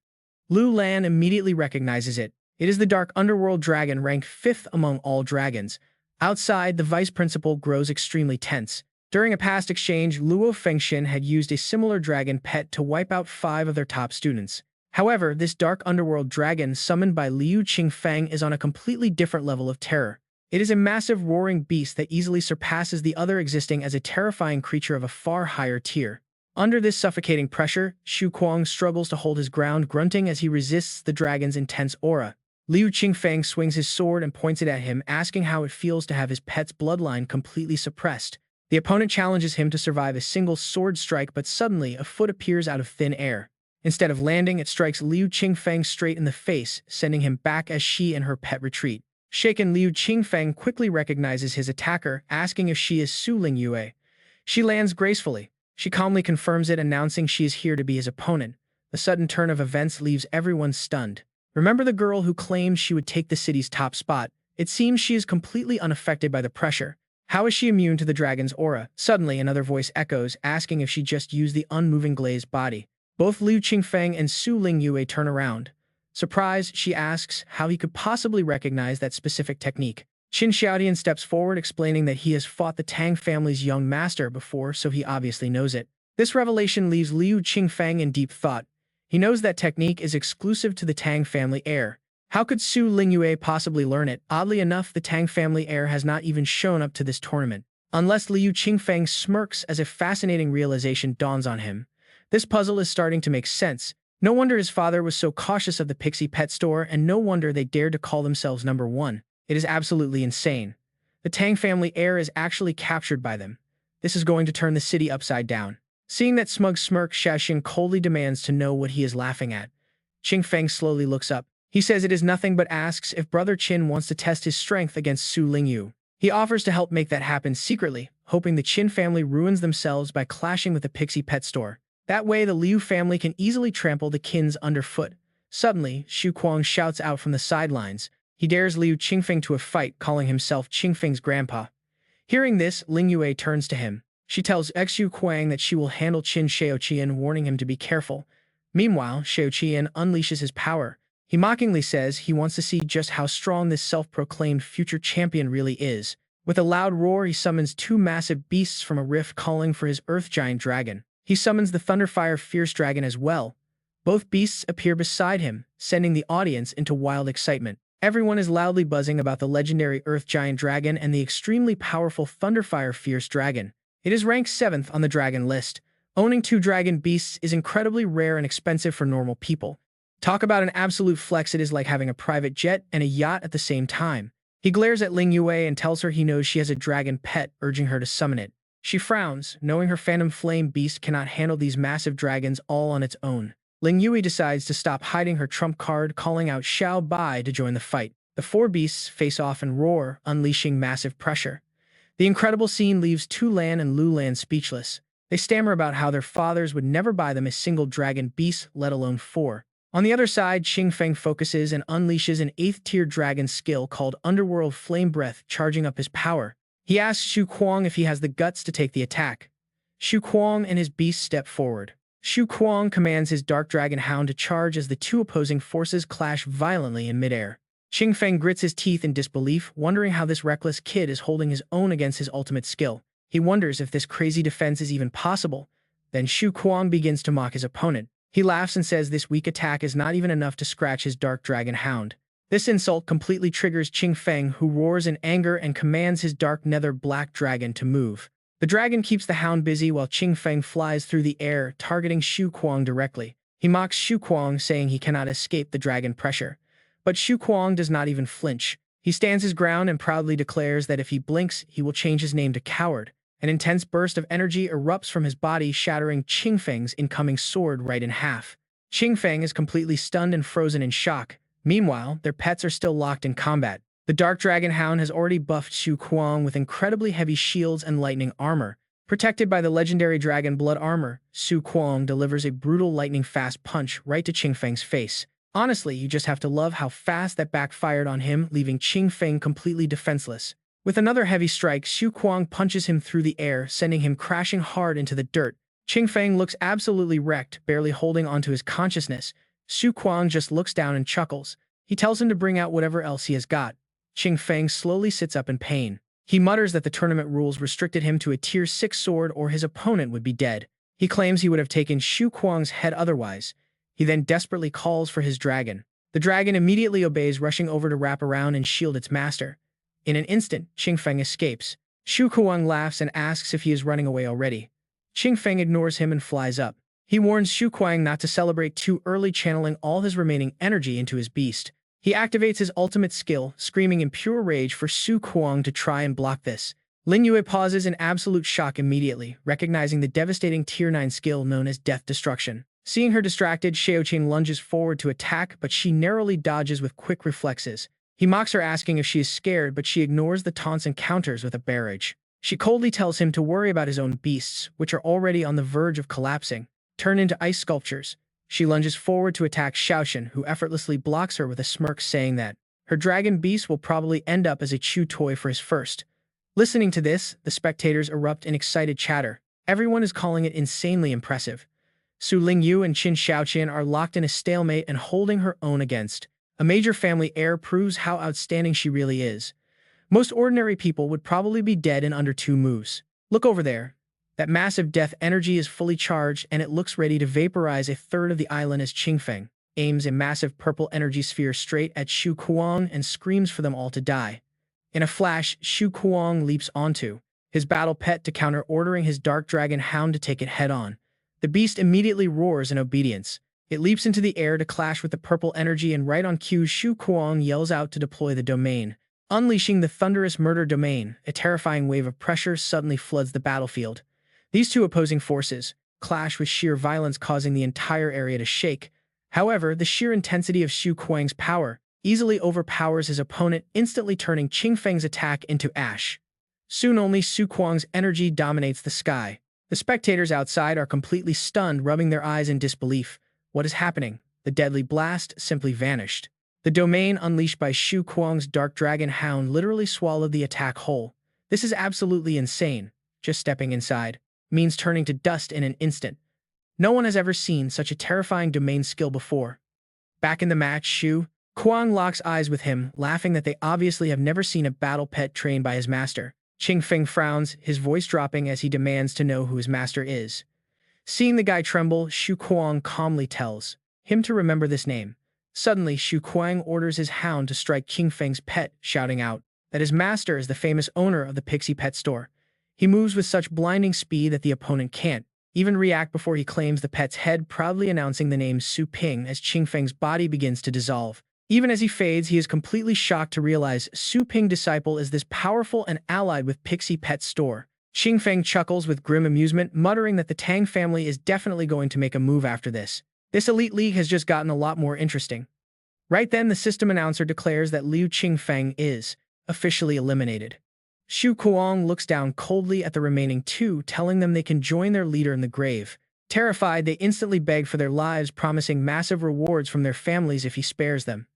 Lu Lan immediately recognizes it. It is the dark underworld dragon, ranked 5th among all dragons. Outside, the vice principal grows extremely tense. During a past exchange, Luo Fengxin had used a similar dragon pet to wipe out 5 of their top students. However, this dark underworld dragon summoned by Liu Qingfeng is on a completely different level of terror. It is a massive roaring beast that easily surpasses the other, existing as a terrifying creature of a far higher tier. Under this suffocating pressure, Xu Kuang struggles to hold his ground, grunting as he resists the dragon's intense aura. Liu Qingfeng swings his sword and points it at him, asking how it feels to have his pet's bloodline completely suppressed. The opponent challenges him to survive a single sword strike, but suddenly a foot appears out of thin air. Instead of landing, it strikes Liu Qingfeng straight in the face, sending him back as she and her pet retreat. Shaken, Liu Qingfeng quickly recognizes his attacker, asking if she is Su Lingyue. She lands gracefully. She calmly confirms it, announcing she is here to be his opponent. The sudden turn of events leaves everyone stunned. Remember the girl who claimed she would take the city's top spot? It seems she is completely unaffected by the pressure. How is she immune to the dragon's aura? Suddenly, another voice echoes, asking if she just used the unmoving glazed body. Both Liu Qingfeng and Su Lingyue turn around. Surprised, she asks how he could possibly recognize that specific technique. Qin Xiaodian steps forward, explaining that he has fought the Tang family's young master before, so he obviously knows it. This revelation leaves Liu Qingfeng in deep thought. He knows that technique is exclusive to the Tang family heir. How could Su Lingyue possibly learn it? Oddly enough, the Tang family heir has not even shown up to this tournament. Unless Liu Qingfeng smirks as a fascinating realization dawns on him. This puzzle is starting to make sense. No wonder his father was so cautious of the Pixie Pet Store, and no wonder they dared to call themselves number one. It is absolutely insane. The Tang family heir is actually captured by them. This is going to turn the city upside down. Seeing that smug smirk, Xiaoxing coldly demands to know what he is laughing at. Qingfeng slowly looks up. He says it is nothing but asks if Brother Qin wants to test his strength against Su Lingyu. He offers to help make that happen secretly, hoping the Qin family ruins themselves by clashing with the Pixie Pet Store. That way, the Liu family can easily trample the Qins underfoot. Suddenly, Xu Kuang shouts out from the sidelines. He dares Liu Qingfeng to a fight, calling himself Qingfeng's grandpa. Hearing this, Ling Yue turns to him. She tells Xu Kuang that she will handle Qin Xiaoqian, warning him to be careful. Meanwhile, Xiaoqian unleashes his power. He mockingly says he wants to see just how strong this self-proclaimed future champion really is. With a loud roar, he summons two massive beasts from a rift, calling for his Earth Giant Dragon. He summons the Thunderfire Fierce Dragon as well. Both beasts appear beside him, sending the audience into wild excitement. Everyone is loudly buzzing about the legendary Earth Giant Dragon and the extremely powerful Thunderfire Fierce Dragon. It is ranked 7th on the dragon list. Owning two dragon beasts is incredibly rare and expensive for normal people. Talk about an absolute flex. It is like having a private jet and a yacht at the same time. He glares at Ling Yue and tells her he knows she has a dragon pet, urging her to summon it. She frowns, knowing her Phantom Flame beast cannot handle these massive dragons all on its own. Ling Yue decides to stop hiding her trump card, calling out Xiao Bai to join the fight. The four beasts face off and roar, unleashing massive pressure. The incredible scene leaves Tu Lan and Lu Lan speechless. They stammer about how their fathers would never buy them a single dragon beast, let alone four. On the other side, Qingfeng focuses and unleashes an 8th-tier dragon skill called Underworld Flame Breath, charging up his power. He asks Xu Kuang if he has the guts to take the attack. Xu Kuang and his beast step forward. Xu Kuang commands his Dark Dragon Hound to charge as the two opposing forces clash violently in midair. Qingfeng grits his teeth in disbelief, wondering how this reckless kid is holding his own against his ultimate skill. He wonders if this crazy defense is even possible. Then Xu Kuang begins to mock his opponent. He laughs and says this weak attack is not even enough to scratch his Dark Dragon Hound. This insult completely triggers Qingfeng, who roars in anger and commands his Dark Nether Black Dragon to move. The dragon keeps the hound busy while Qingfeng flies through the air, targeting Xu Kuang directly. He mocks Xu Kuang, saying he cannot escape the dragon pressure. But Xu Kuang does not even flinch. He stands his ground and proudly declares that if he blinks, he will change his name to Coward. An intense burst of energy erupts from his body, shattering Qingfeng's incoming sword right in half. Qingfeng is completely stunned and frozen in shock. Meanwhile, their pets are still locked in combat. The Dark Dragon Hound has already buffed Xu Kuang with incredibly heavy shields and lightning armor. Protected by the legendary Dragon Blood armor, Xu Kuang delivers a brutal lightning-fast punch right to Qingfeng's face. Honestly, you just have to love how fast that backfired on him, leaving Qingfeng completely defenseless. With another heavy strike, Xu Kuang punches him through the air, sending him crashing hard into the dirt. Qingfeng looks absolutely wrecked, barely holding onto his consciousness. Xu Kuang just looks down and chuckles. He tells him to bring out whatever else he has got. Qingfeng slowly sits up in pain. He mutters that the tournament rules restricted him to a tier 6 sword or his opponent would be dead. He claims he would have taken Xu Kuang's head otherwise. He then desperately calls for his dragon. The dragon immediately obeys, rushing over to wrap around and shield its master. In an instant, Qingfeng escapes. Xu Kuang laughs and asks if he is running away already. Qingfeng ignores him and flies up. He warns Xu Kuang not to celebrate too early, channeling all his remaining energy into his beast. He activates his ultimate skill, screaming in pure rage for Xu Kuang to try and block this. Ling Yue pauses in absolute shock immediately, recognizing the devastating Tier 9 skill known as Death Destruction. Seeing her distracted, Xiaoqing lunges forward to attack, but she narrowly dodges with quick reflexes. He mocks her, asking if she is scared, but she ignores the taunts and counters with a barrage. She coldly tells him to worry about his own beasts, which are already on the verge of collapsing. Turn into ice sculptures. She lunges forward to attack Xiaoxian, who effortlessly blocks her with a smirk, saying that her dragon beast will probably end up as a chew toy for his first. Listening to this, the spectators erupt in excited chatter. Everyone is calling it insanely impressive. Su Lingyu and Qin Xiaoqian are locked in a stalemate and holding her own against. A major family heir proves how outstanding she really is. Most ordinary people would probably be dead in under 2 moves. Look over there. That massive death energy is fully charged, and it looks ready to vaporize a third of the island as Qingfeng. aims a massive purple energy sphere straight at Shu Kuang and screams for them all to die. In a flash, Shu Kuang leaps onto his battle pet to counter, ordering his dark dragon hound to take it head-on. The beast immediately roars in obedience. It leaps into the air to clash with the purple energy, and right on cue, Shu Kuang yells out to deploy the domain. Unleashing the thunderous murder domain, a terrifying wave of pressure suddenly floods the battlefield. These two opposing forces clash with sheer violence, causing the entire area to shake. However, the sheer intensity of Shu Kuang's power easily overpowers his opponent, instantly turning Qingfeng's attack into ash. Soon only Shu Kuang's energy dominates the sky. The spectators outside are completely stunned, rubbing their eyes in disbelief. What is happening? The deadly blast simply vanished. The domain unleashed by Shu Kuang's dark dragon hound literally swallowed the attack whole. This is absolutely insane. Just stepping inside means turning to dust in an instant. No one has ever seen such a terrifying domain skill before. Back in the match, Shu Kuang locks eyes with him, laughing that they obviously have never seen a battle pet trained by his master. Qingfeng frowns, his voice dropping as he demands to know who his master is. Seeing the guy tremble, Shu Kuang calmly tells him to remember this name. Suddenly, Shu Kuang orders his hound to strike Qingfeng's pet, shouting out that his master is the famous owner of the Pixie Pet Store. He moves with such blinding speed that the opponent can't even react before he claims the pet's head, proudly announcing the name Su Ping as Qingfeng's body begins to dissolve. Even as he fades, he is completely shocked to realize Su Ping disciple is this powerful and allied with Pixie Pet Store. Qingfeng chuckles with grim amusement, muttering that the Tang family is definitely going to make a move after this. This elite league has just gotten a lot more interesting. Right then, the system announcer declares that Liu Qingfeng is officially eliminated. Shu Kuang looks down coldly at the remaining two, telling them they can join their leader in the grave. Terrified, they instantly beg for their lives, promising massive rewards from their families if he spares them.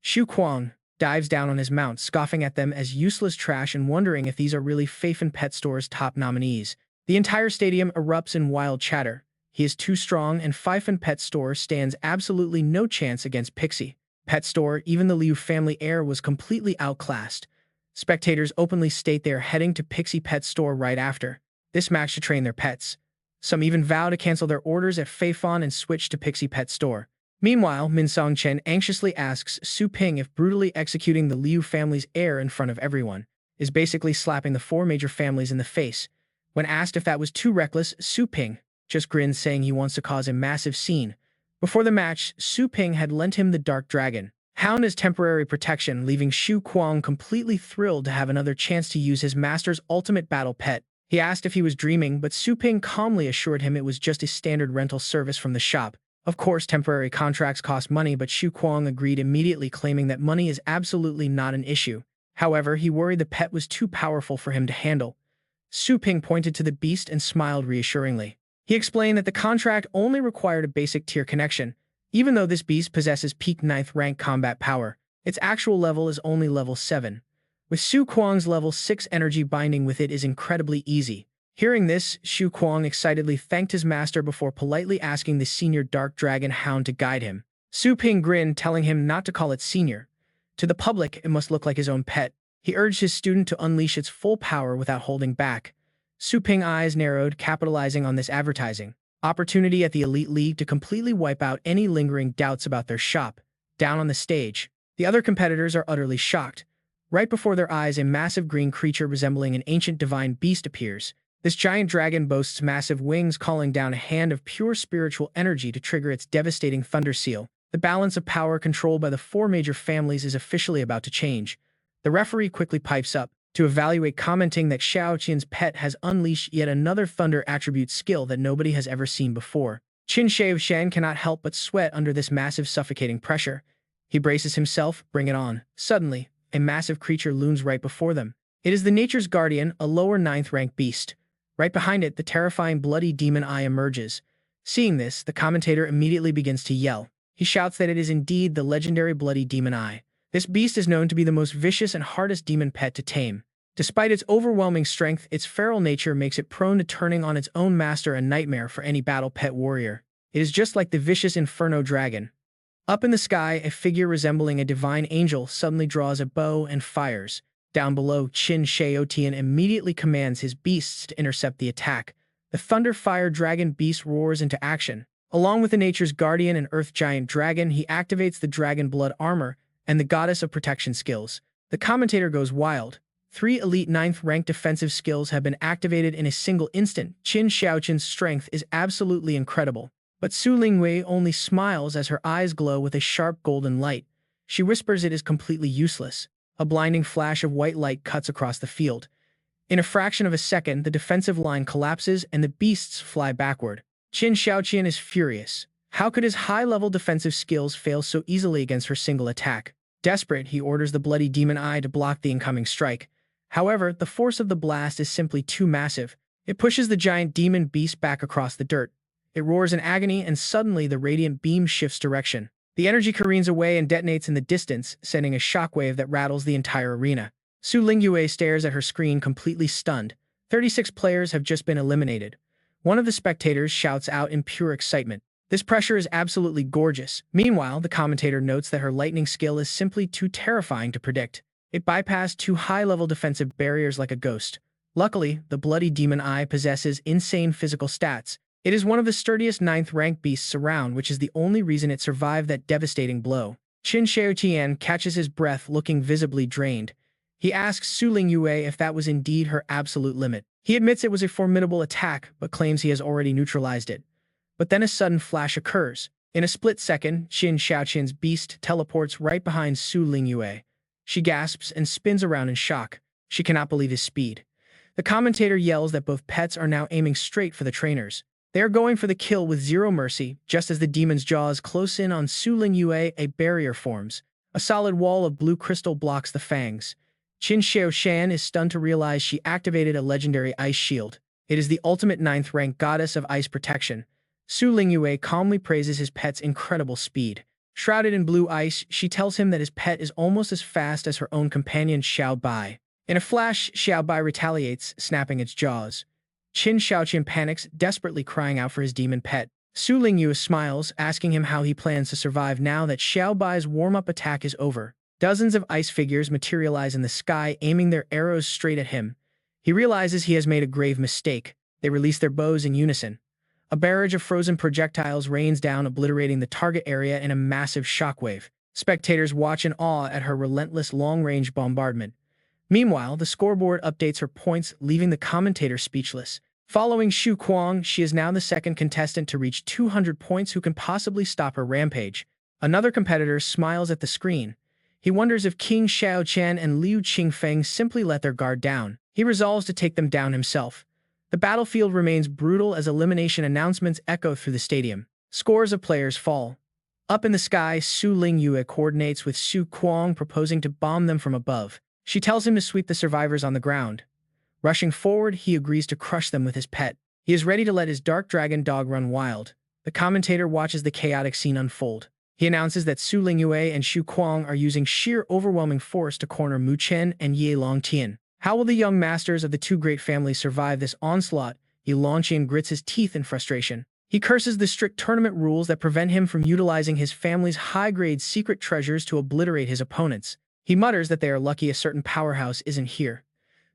Shu Kuang dives down on his mount, scoffing at them as useless trash and wondering if these are really Fafen Pet Store's top nominees. The entire stadium erupts in wild chatter. He is too strong, and Fafen Pet Store stands absolutely no chance against Pixie Pet Store. Even the Liu family heir was completely outclassed. Spectators openly state they are heading to Pixie Pet Store right after this match to train their pets. Some even vow to cancel their orders at Fafen and switch to Pixie Pet Store. Meanwhile, Min Songchen anxiously asks Su Ping if brutally executing the Liu family's heir in front of everyone is basically slapping the four major families in the face. When asked if that was too reckless, Su Ping just grins, saying he wants to cause a massive scene. Before the match, Su Ping had lent him the Dark Dragon hound as temporary protection, leaving Shu Kuang completely thrilled to have another chance to use his master's ultimate battle pet. He asked if he was dreaming, but Su Ping calmly assured him it was just a standard rental service from the shop. Of course, temporary contracts cost money, but Shu Kuang agreed immediately, claiming that money is absolutely not an issue. However, he worried the pet was too powerful for him to handle. Su Ping pointed to the beast and smiled reassuringly. He explained that the contract only required a basic tier connection. Even though this beast possesses peak 9th rank combat power, its actual level is only level 7. With Shu Kuang's level 6 energy, binding with it is incredibly easy. Hearing this, Shu Kuang excitedly thanked his master before politely asking the senior Dark Dragon hound to guide him. Su Ping grinned, telling him not to call it senior. To the public, it must look like his own pet. He urged his student to unleash its full power without holding back. Su Ping's eyes narrowed, capitalizing on this advertising opportunity at the Elite League to completely wipe out any lingering doubts about their shop. Down on the stage, the other competitors are utterly shocked. Right before their eyes, a massive green creature resembling an ancient divine beast appears. This giant dragon boasts massive wings, calling down a hand of pure spiritual energy to trigger its devastating thunder seal. The balance of power controlled by the four major families is officially about to change. The referee quickly pipes up to evaluate, commenting that Xiao Qian's pet has unleashed yet another thunder attribute skill that nobody has ever seen before. Qin Shaoshan cannot help but sweat under this massive, suffocating pressure. He braces himself. Bring it on. Suddenly, a massive creature looms right before them. It is the Nature's Guardian, a lower 9th rank beast. Right behind it, the terrifying bloody demon eye emerges. Seeing this, the commentator immediately begins to yell. He shouts that it is indeed the legendary bloody demon eye. This beast is known to be the most vicious and hardest demon pet to tame. Despite its overwhelming strength, its feral nature makes it prone to turning on its own master, a nightmare for any battle pet warrior. It is just like the vicious Inferno Dragon. Up in the sky, a figure resembling a divine angel suddenly draws a bow and fires. Down below, Qin Shaotian immediately commands his beasts to intercept the attack. The Thunder Fire Dragon beast roars into action. Along with the nature's guardian and earth giant dragon, he activates the dragon blood armor and the goddess of protection skills. The commentator goes wild. 3 elite 9th rank defensive skills have been activated in a single instant. Qin Xiaoqian's strength is absolutely incredible. But Su Lingwei only smiles as her eyes glow with a sharp golden light. She whispers it is completely useless. A blinding flash of white light cuts across the field. In a fraction of a second, the defensive line collapses and the beasts fly backward. Qin Xiaoqian is furious. How could his high-level defensive skills fail so easily against her single attack? Desperate, he orders the bloody demon eye to block the incoming strike. However, the force of the blast is simply too massive. It pushes the giant demon beast back across the dirt. It roars in agony, and suddenly the radiant beam shifts direction. The energy careens away and detonates in the distance, sending a shockwave that rattles the entire arena. Su Lingyue stares at her screen, completely stunned. 36 players have just been eliminated. One of the spectators shouts out in pure excitement. This pressure is absolutely gorgeous. Meanwhile, the commentator notes that her lightning skill is simply too terrifying to predict. It bypassed 2 high-level defensive barriers like a ghost. Luckily, the bloody demon eye possesses insane physical stats. It is one of the sturdiest 9th rank beasts around, which is the only reason it survived that devastating blow. Qin Xiaoqian catches his breath, looking visibly drained. He asks Su Lingyue if that was indeed her absolute limit. He admits it was a formidable attack, but claims he has already neutralized it. But then a sudden flash occurs. In a split second, Qin Xiaoqian's beast teleports right behind Su Lingyue. She gasps and spins around in shock. She cannot believe his speed. The commentator yells that both pets are now aiming straight for the trainers. They are going for the kill with zero mercy. Just as the demon's jaws close in on Su Lingyue, a barrier forms. A solid wall of blue crystal blocks the fangs. Qin Xiaoshan is stunned to realize she activated a legendary ice shield. It is the ultimate 9th rank goddess of ice protection. Su Lingyue calmly praises his pet's incredible speed. Shrouded in blue ice, she tells him that his pet is almost as fast as her own companion Xiao Bai. In a flash, Xiao Bai retaliates, snapping its jaws. Qin Xiaoqian panics, desperately crying out for his demon pet. Su Lingyue smiles, asking him how he plans to survive now that Xiao Bai's warm-up attack is over. Dozens of ice figures materialize in the sky, aiming their arrows straight at him. He realizes he has made a grave mistake. They release their bows in unison. A barrage of frozen projectiles rains down, obliterating the target area in a massive shockwave. Spectators watch in awe at her relentless long-range bombardment. Meanwhile, the scoreboard updates her points, leaving the commentator speechless. Following Xu Kuang, she is now the second contestant to reach 200 points who can possibly stop her rampage. Another competitor smiles at the screen. He wonders if King Xiaoqian and Liu Qingfeng simply let their guard down. He resolves to take them down himself. The battlefield remains brutal as elimination announcements echo through the stadium. Scores of players fall. Up in the sky, Su Lingyue coordinates with Xu Kuang, proposing to bomb them from above. She tells him to sweep the survivors on the ground. Rushing forward, he agrees to crush them with his pet. He is ready to let his dark dragon dog run wild. The commentator watches the chaotic scene unfold. He announces that Su Lingyue and Xu Kuang are using sheer overwhelming force to corner Mu Chen and Ye Longtian. How will the young masters of the 2 great families survive this onslaught? Ye Longtian grits his teeth in frustration. He curses the strict tournament rules that prevent him from utilizing his family's high-grade secret treasures to obliterate his opponents. He mutters that they are lucky a certain powerhouse isn't here.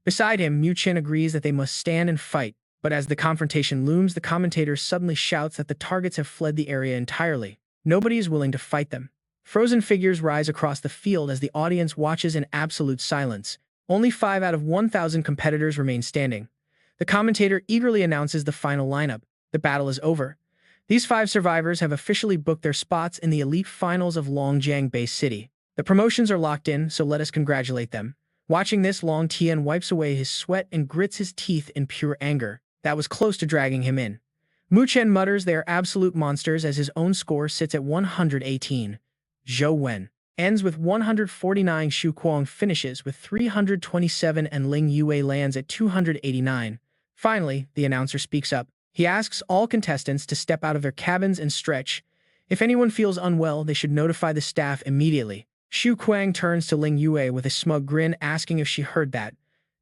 Beside him, Mu Chen agrees that they must stand and fight, but as the confrontation looms, the commentator suddenly shouts that the targets have fled the area entirely. Nobody is willing to fight them. Frozen figures rise across the field as the audience watches in absolute silence. Only 5 out of 1,000 competitors remain standing. The commentator eagerly announces the final lineup. The battle is over. These 5 survivors have officially booked their spots in the elite finals of Longjiang Bay City. The promotions are locked in, so let us congratulate them. Watching this, Long Tian wipes away his sweat and grits his teeth in pure anger. That was close to dragging him in. Mu Chen mutters they are absolute monsters as his own score sits at 118. Zhou Wen ends with 149. Xu Kuang finishes with 327 and Ling Yue lands at 289. Finally, the announcer speaks up. He asks all contestants to step out of their cabins and stretch. If anyone feels unwell, they should notify the staff immediately. Xu Kuang turns to Ling Yue with a smug grin, asking if she heard that.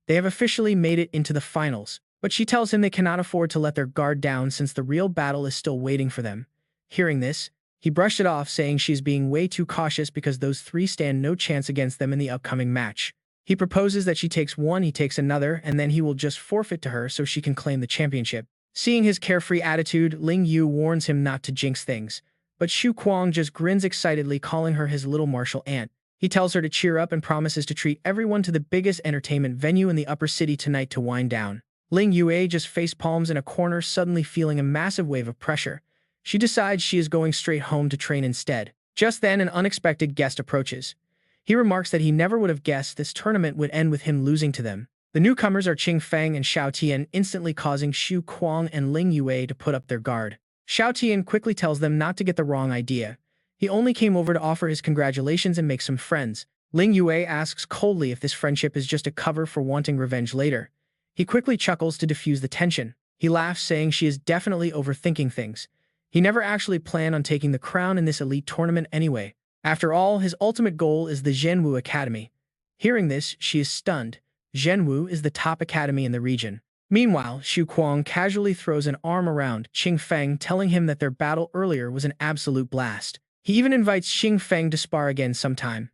They have officially made it into the finals, but she tells him they cannot afford to let their guard down since the real battle is still waiting for them. Hearing this, he brushed it off, saying she's being way too cautious because those 3 stand no chance against them in the upcoming match. He proposes that she takes one, he takes another, and then he will just forfeit to her so she can claim the championship. Seeing his carefree attitude, Ling Yu warns him not to jinx things, but Xu Kuang just grins excitedly, calling her his little martial aunt. He tells her to cheer up and promises to treat everyone to the biggest entertainment venue in the upper city tonight to wind down. Ling Yue just facepalms in a corner, suddenly feeling a massive wave of pressure. She decides she is going straight home to train instead. Just then, an unexpected guest approaches. He remarks that he never would have guessed this tournament would end with him losing to them. The newcomers are Qing Feng and Xiao Tian, instantly causing Xu Kuang and Ling Yue to put up their guard. Xiao Tian quickly tells them not to get the wrong idea. He only came over to offer his congratulations and make some friends. Ling Yue asks coldly if this friendship is just a cover for wanting revenge later. He quickly chuckles to diffuse the tension. He laughs, saying she is definitely overthinking things. He never actually planned on taking the crown in this elite tournament anyway. After all, his ultimate goal is the Zhenwu Academy. Hearing this, she is stunned. Zhenwu is the top academy in the region. Meanwhile, Xu Kuang casually throws an arm around Qing Feng, telling him that their battle earlier was an absolute blast. He even invites Qing Feng to spar again sometime.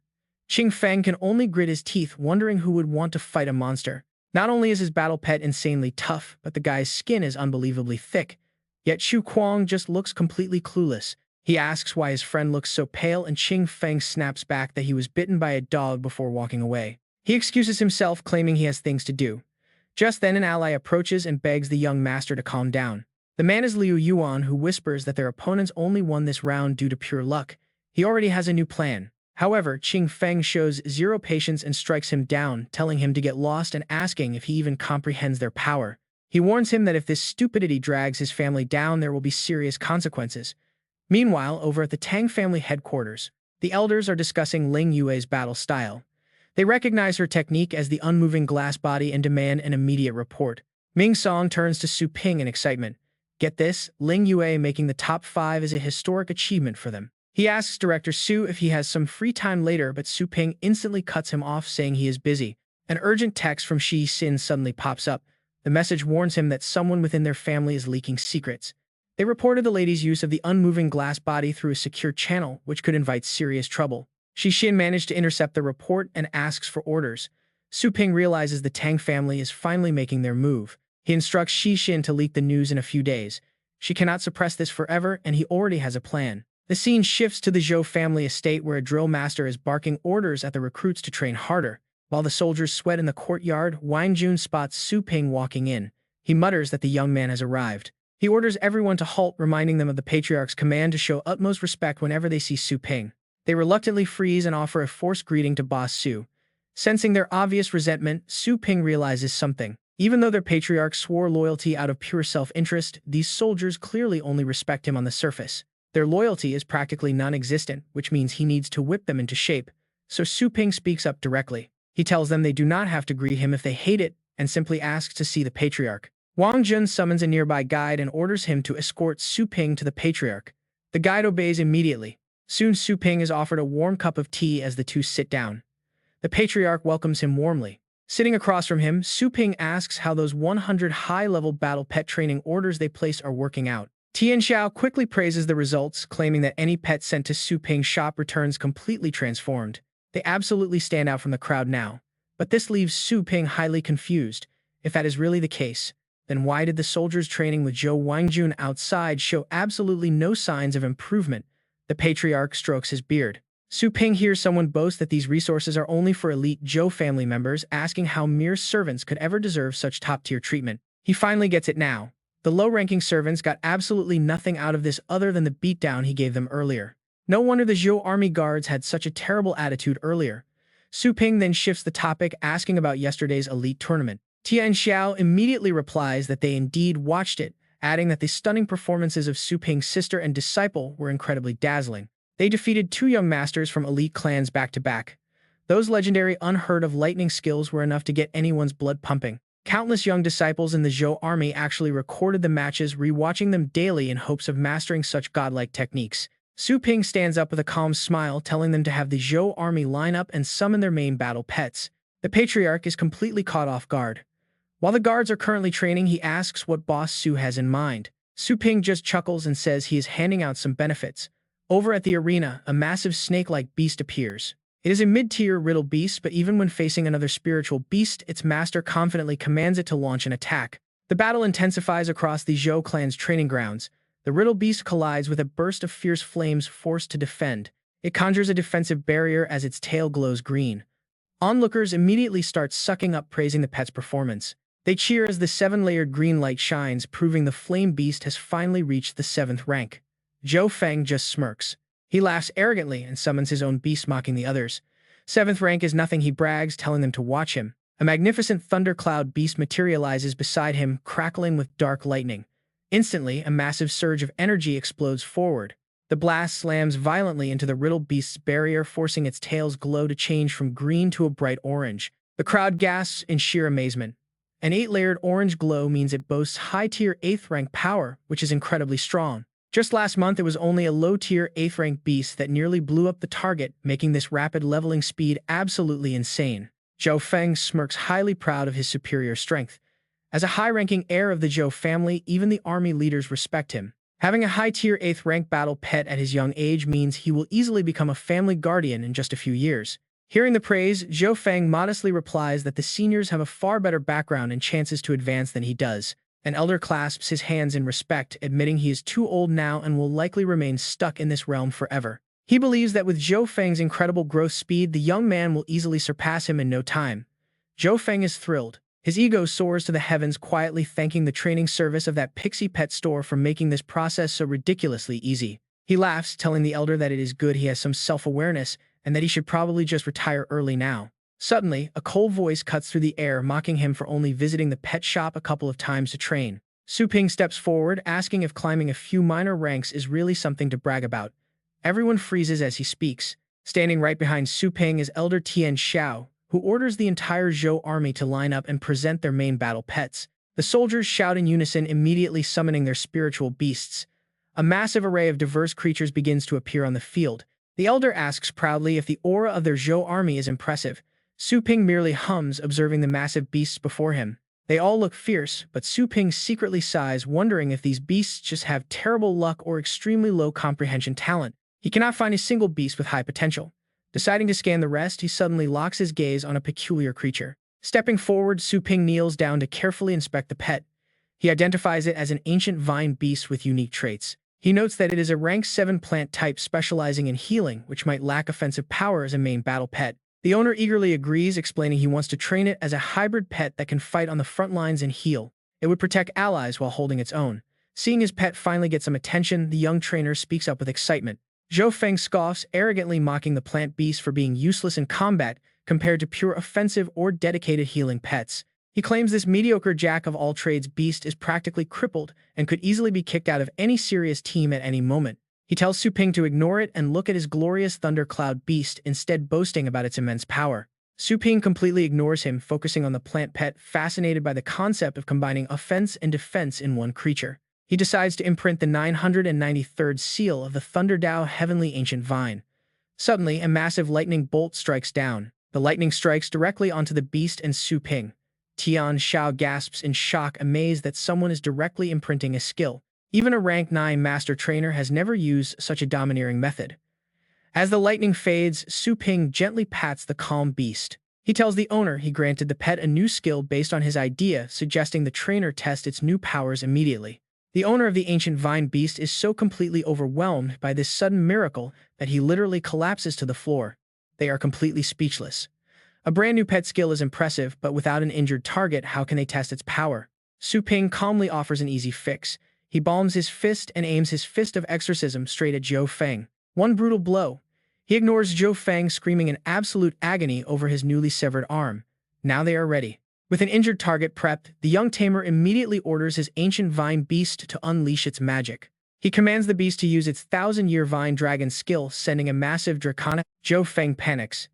Qing Feng can only grit his teeth, wondering who would want to fight a monster. Not only is his battle pet insanely tough, but the guy's skin is unbelievably thick. Yet Xu Kuang just looks completely clueless. He asks why his friend looks so pale, and Qing Feng snaps back that he was bitten by a dog before walking away. He excuses himself, claiming he has things to do. Just then, an ally approaches and begs the young master to calm down. The man is Liu Yuan, who whispers that their opponents only won this round due to pure luck. He already has a new plan. However, Qing Feng shows zero patience and strikes him down, telling him to get lost and asking if he even comprehends their power. He warns him that if this stupidity drags his family down, there will be serious consequences. Meanwhile, over at the Tang family headquarters, the elders are discussing Ling Yue's battle style. They recognize her technique as the unmoving glass body and demand an immediate report. Ming Song turns to Su Ping in excitement. Get this, Ling Yue making the top 5 is a historic achievement for them. He asks Director Su if he has some free time later, but Su Ping instantly cuts him off, saying he is busy. An urgent text from Shi Xin suddenly pops up. The message warns him that someone within their family is leaking secrets. They reported the lady's use of the unmoving glass body through a secure channel, which could invite serious trouble. Shi Xin managed to intercept the report and asks for orders. Su Ping realizes the Tang family is finally making their move. He instructs Shi Xin to leak the news in a few days. She cannot suppress this forever, and he already has a plan. The scene shifts to the Zhou family estate, where a drill master is barking orders at the recruits to train harder. While the soldiers sweat in the courtyard, Wang Jun spots Su Ping walking in. He mutters that the young man has arrived. He orders everyone to halt, reminding them of the patriarch's command to show utmost respect whenever they see Su Ping. They reluctantly freeze and offer a forced greeting to Boss Su. Sensing their obvious resentment, Su Ping realizes something. Even though their patriarch swore loyalty out of pure self-interest, these soldiers clearly only respect him on the surface. Their loyalty is practically non-existent, which means he needs to whip them into shape. So Su Ping speaks up directly. He tells them they do not have to greet him if they hate it, and simply asks to see the patriarch. Wang Jun summons a nearby guide and orders him to escort Su Ping to the patriarch. The guide obeys immediately. Soon Su Ping is offered a warm cup of tea as the two sit down. The patriarch welcomes him warmly. Sitting across from him, Su Ping asks how those 100 high-level battle pet training orders they placed are working out. Tian Xiao quickly praises the results, claiming that any pet sent to Su Ping's shop returns completely transformed. They absolutely stand out from the crowd now. But this leaves Su Ping highly confused. If that is really the case, then why did the soldiers training with Zhou Wangjun outside show absolutely no signs of improvement? The patriarch strokes his beard. Su Ping hears someone boast that these resources are only for elite Zhou family members, asking how mere servants could ever deserve such top-tier treatment. He finally gets it now. The low-ranking servants got absolutely nothing out of this other than the beatdown he gave them earlier. No wonder the Zhou army guards had such a terrible attitude earlier. Su Ping then shifts the topic, asking about yesterday's elite tournament. Tian Xiao immediately replies that they indeed watched it, adding that the stunning performances of Su Ping's sister and disciple were incredibly dazzling. They defeated 2 young masters from elite clans back-to-back. Those legendary unheard-of lightning skills were enough to get anyone's blood pumping. Countless young disciples in the Zhou army actually recorded the matches, rewatching them daily in hopes of mastering such godlike techniques. Su Ping stands up with a calm smile, telling them to have the Zhou army line up and summon their main battle pets. The patriarch is completely caught off guard. While the guards are currently training, he asks what Boss Su has in mind. Su Ping just chuckles and says he is handing out some benefits. Over at the arena, a massive snake-like beast appears. It is a mid-tier riddle beast, but even when facing another spiritual beast, its master confidently commands it to launch an attack. The battle intensifies across the Zhou clan's training grounds. The Riddle Beast collides with a burst of fierce flames forced to defend. It conjures a defensive barrier as its tail glows green. Onlookers immediately start sucking up praising the pet's performance. They cheer as the seven-layered green light shines, proving the flame beast has finally reached the 7th rank. Zhou Feng just smirks. He laughs arrogantly and summons his own beast, mocking the others. 7th rank is nothing, he brags, telling them to watch him. A magnificent thundercloud beast materializes beside him, crackling with dark lightning. Instantly, a massive surge of energy explodes forward. The blast slams violently into the Riddle Beast's barrier, forcing its tail's glow to change from green to a bright orange. The crowd gasps in sheer amazement. An 8-layered orange glow means it boasts high-tier 8th rank power, which is incredibly strong. Just last month, it was only a low-tier 8th rank beast that nearly blew up the target, making this rapid leveling speed absolutely insane. Zhou Feng smirks, highly proud of his superior strength. As a high-ranking heir of the Zhou family, even the army leaders respect him. Having a high-tier 8th rank battle pet at his young age means he will easily become a family guardian in just a few years. Hearing the praise, Zhou Feng modestly replies that the seniors have a far better background and chances to advance than he does. An elder clasps his hands in respect, admitting he is too old now and will likely remain stuck in this realm forever. He believes that with Zhou Feng's incredible growth speed, the young man will easily surpass him in no time. Zhou Feng is thrilled. His ego soars to the heavens, quietly thanking the training service of that pixie pet store for making this process so ridiculously easy. He laughs, telling the elder that it is good he has some self-awareness and that he should probably just retire early now. Suddenly, a cold voice cuts through the air, mocking him for only visiting the pet shop a couple of times to train. Su Ping steps forward, asking if climbing a few minor ranks is really something to brag about. Everyone freezes as he speaks. Standing right behind Su Ping is Elder Tian Xiao, who orders the entire Zhou army to line up and present their main battle pets. The soldiers shout in unison, immediately summoning their spiritual beasts. A massive array of diverse creatures begins to appear on the field. The elder asks proudly if the aura of their Zhou army is impressive. Su Ping merely hums, observing the massive beasts before him. They all look fierce, but Su Ping secretly sighs, wondering if these beasts just have terrible luck or extremely low comprehension talent. He cannot find a single beast with high potential. Deciding to scan the rest, he suddenly locks his gaze on a peculiar creature. Stepping forward, Su Ping kneels down to carefully inspect the pet. He identifies it as an ancient vine beast with unique traits. He notes that it is a rank 7 plant type specializing in healing, which might lack offensive power as a main battle pet. The owner eagerly agrees, explaining he wants to train it as a hybrid pet that can fight on the front lines and heal. It would protect allies while holding its own. Seeing his pet finally get some attention, the young trainer speaks up with excitement. Zhou Feng scoffs, arrogantly mocking the plant beast for being useless in combat compared to pure offensive or dedicated healing pets. He claims this mediocre jack-of-all-trades beast is practically crippled and could easily be kicked out of any serious team at any moment. He tells Su Ping to ignore it and look at his glorious thundercloud beast, instead boasting about its immense power. Su Ping completely ignores him, focusing on the plant pet, fascinated by the concept of combining offense and defense in one creature. He decides to imprint the 993rd seal of the Thunderdao Heavenly Ancient Vine. Suddenly, a massive lightning bolt strikes down. The lightning strikes directly onto the beast and Su Ping. Tian Xiao gasps in shock, amazed that someone is directly imprinting a skill. Even a rank 9 master trainer has never used such a domineering method. As the lightning fades, Su Ping gently pats the calm beast. He tells the owner he granted the pet a new skill based on his idea, suggesting the trainer test its new powers immediately. The owner of the ancient vine beast is so completely overwhelmed by this sudden miracle that he literally collapses to the floor. They are completely speechless. A brand new pet skill is impressive, but without an injured target, how can they test its power? Su Ping calmly offers an easy fix. He balms his fist and aims his fist of exorcism straight at Zhou Feng. One brutal blow. He ignores Zhou Feng, screaming in absolute agony over his newly severed arm. Now they are ready. With an injured target prepped, the young tamer immediately orders his ancient vine beast to unleash its magic. He commands the beast to use its 1000-year vine dragon skill, sending a massive draconic. Zhou Feng panics.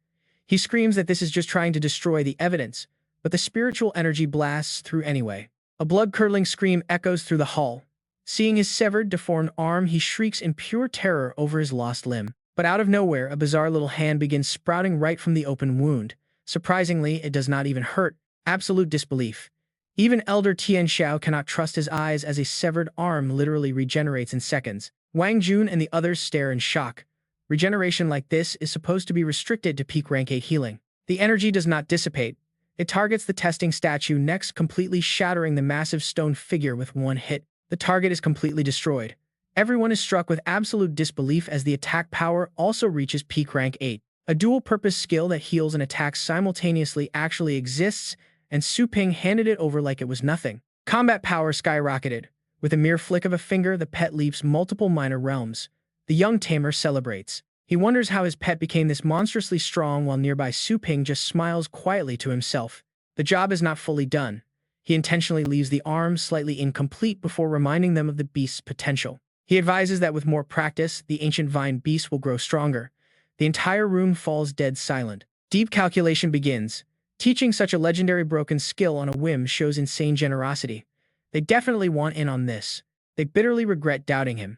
He screams that this is just trying to destroy the evidence, but the spiritual energy blasts through anyway. A blood-curdling scream echoes through the hall. Seeing his severed, deformed arm, he shrieks in pure terror over his lost limb. But out of nowhere, a bizarre little hand begins sprouting right from the open wound. Surprisingly, it does not even hurt. Absolute disbelief. Even Elder Tian Xiao cannot trust his eyes as a severed arm literally regenerates in seconds. Wang Jun and the others stare in shock. Regeneration like this is supposed to be restricted to peak rank 8 healing. The energy does not dissipate. It targets the testing statue next, completely shattering the massive stone figure with one hit. The target is completely destroyed. Everyone is struck with absolute disbelief as the attack power also reaches peak rank 8. A dual-purpose skill that heals and attacks simultaneously actually exists, and Su Ping handed it over like it was nothing. Combat power skyrocketed. With a mere flick of a finger, the pet leaps multiple minor realms. The young tamer celebrates. He wonders how his pet became this monstrously strong while nearby Su Ping just smiles quietly to himself. The job is not fully done. He intentionally leaves the arms slightly incomplete before reminding them of the beast's potential. He advises that with more practice, the ancient vine beast will grow stronger. The entire room falls dead silent. Deep calculation begins. Teaching such a legendary broken skill on a whim shows insane generosity. They definitely want in on this. They bitterly regret doubting him.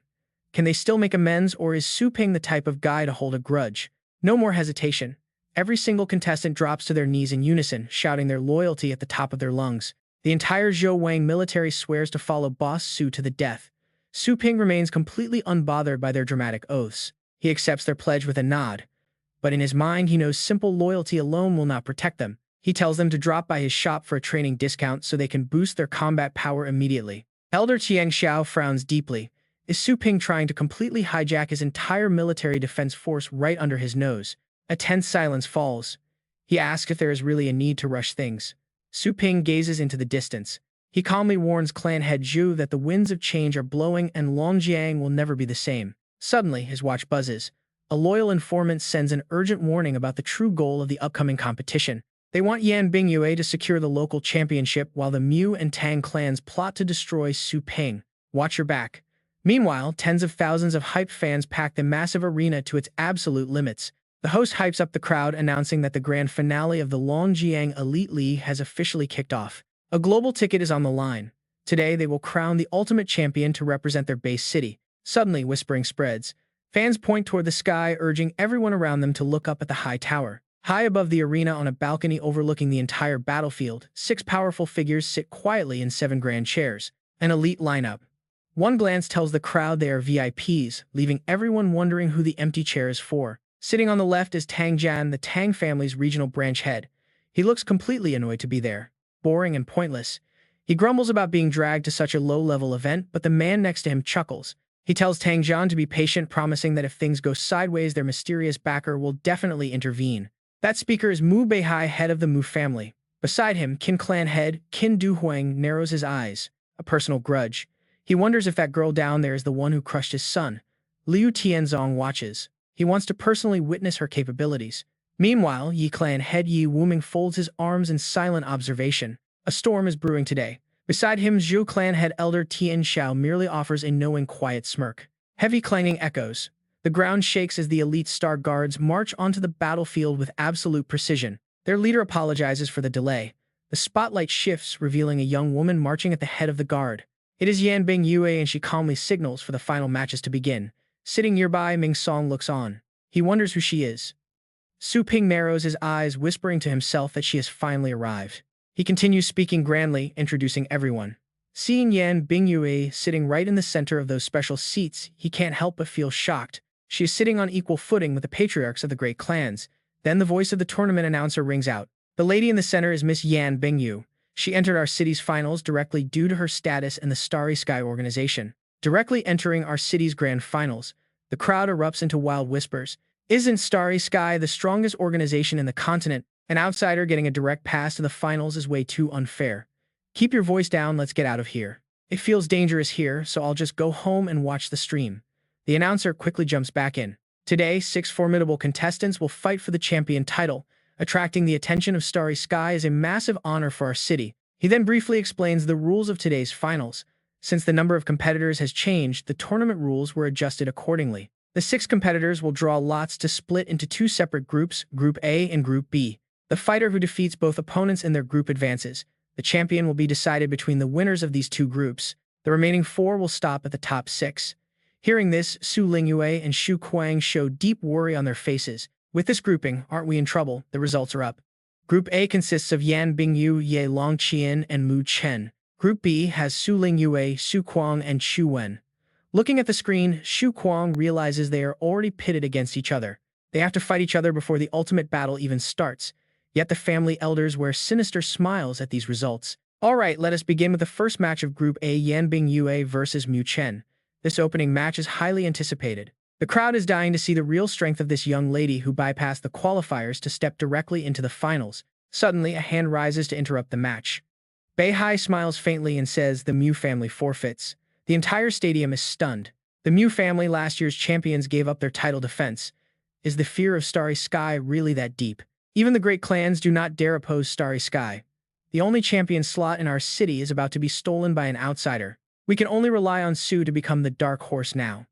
Can they still make amends, or is Su Ping the type of guy to hold a grudge? No more hesitation. Every single contestant drops to their knees in unison, shouting their loyalty at the top of their lungs. The entire Zhou Wang military swears to follow Boss Su to the death. Su Ping remains completely unbothered by their dramatic oaths. He accepts their pledge with a nod. But in his mind, he knows simple loyalty alone will not protect them. He tells them to drop by his shop for a training discount so they can boost their combat power immediately. Elder Qiang Xiao frowns deeply. Is Su Ping trying to completely hijack his entire military defense force right under his nose? A tense silence falls. He asks if there is really a need to rush things. Su Ping gazes into the distance. He calmly warns clan head Zhu that the winds of change are blowing and Longjiang will never be the same. Suddenly, his watch buzzes. A loyal informant sends an urgent warning about the true goal of the upcoming competition. They want Yan Bingyue to secure the local championship while the Mu and Tang clans plot to destroy Su Ping. Watch your back. Meanwhile, tens of thousands of hyped fans pack the massive arena to its absolute limits. The host hypes up the crowd, announcing that the grand finale of the Longjiang Elite League has officially kicked off. A global ticket is on the line. Today, they will crown the ultimate champion to represent their base city. Suddenly, whispering spreads. Fans point toward the sky, urging everyone around them to look up at the high tower. High above the arena on a balcony overlooking the entire battlefield, 6 powerful figures sit quietly in 7 grand chairs. An elite lineup. One glance tells the crowd they are VIPs, leaving everyone wondering who the empty chair is for. Sitting on the left is Tang Jian, the Tang family's regional branch head. He looks completely annoyed to be there. Boring and pointless. He grumbles about being dragged to such a low-level event, but the man next to him chuckles. He tells Tang Jian to be patient, promising that if things go sideways, their mysterious backer will definitely intervene. That speaker is Mu Beihai, head of the Mu family. Beside him, Qin clan head Qin Duhuang narrows his eyes. A personal grudge. He wonders if that girl down there is the one who crushed his son. Liu Tianzong watches. He wants to personally witness her capabilities. Meanwhile, Yi clan head Yi Wuming folds his arms in silent observation. A storm is brewing today. Beside him, Zhou clan head elder Tian Xiao merely offers a knowing quiet smirk. Heavy clanging echoes. The ground shakes as the elite star guards march onto the battlefield with absolute precision. Their leader apologizes for the delay. The spotlight shifts, revealing a young woman marching at the head of the guard. It is Yan Bingyue, and she calmly signals for the final matches to begin. Sitting nearby, Ming Song looks on. He wonders who she is. Su Ping narrows his eyes, whispering to himself that she has finally arrived. He continues speaking grandly, introducing everyone. Seeing Yan Bingyue sitting right in the center of those special seats, he can't help but feel shocked. She is sitting on equal footing with the patriarchs of the great clans. Then the voice of the tournament announcer rings out. The lady in the center is Miss Yan Bingyu. She entered our city's finals directly due to her status in the Starry Sky organization. Directly entering our city's grand finals, the crowd erupts into wild whispers. Isn't Starry Sky the strongest organization in the continent? An outsider getting a direct pass to the finals is way too unfair. Keep your voice down, let's get out of here. It feels dangerous here, so I'll just go home and watch the stream. The announcer quickly jumps back in. Today, 6 formidable contestants will fight for the champion title. Attracting the attention of Starry Sky is a massive honor for our city. He then briefly explains the rules of today's finals. Since the number of competitors has changed, the tournament rules were adjusted accordingly. The 6 competitors will draw lots to split into 2 separate groups, Group A and Group B. The fighter who defeats both opponents in their group advances. The champion will be decided between the winners of these 2 groups. The remaining 4 will stop at the top 6. Hearing this, Su Lingyue and Xu Kuang show deep worry on their faces. With this grouping, aren't we in trouble? The results are up. Group A consists of Yan Bingyu, Ye Longqian, and Mu Chen. Group B has Su Lingyue, Su Kuang, and Xu Wen. Looking at the screen, Xu Kuang realizes they are already pitted against each other. They have to fight each other before the ultimate battle even starts. Yet the family elders wear sinister smiles at these results. Alright, let us begin with the first match of Group A, Yanbing Yue versus Mu Chen. This opening match is highly anticipated. The crowd is dying to see the real strength of this young lady who bypassed the qualifiers to step directly into the finals. Suddenly, a hand rises to interrupt the match. Beihai smiles faintly and says the Mu family forfeits. The entire stadium is stunned. The Mu family, last year's champions, gave up their title defense. Is the fear of Starry Sky really that deep? Even the great clans do not dare oppose Starry Sky. The only champion slot in our city is about to be stolen by an outsider. We can only rely on Su to become the dark horse now.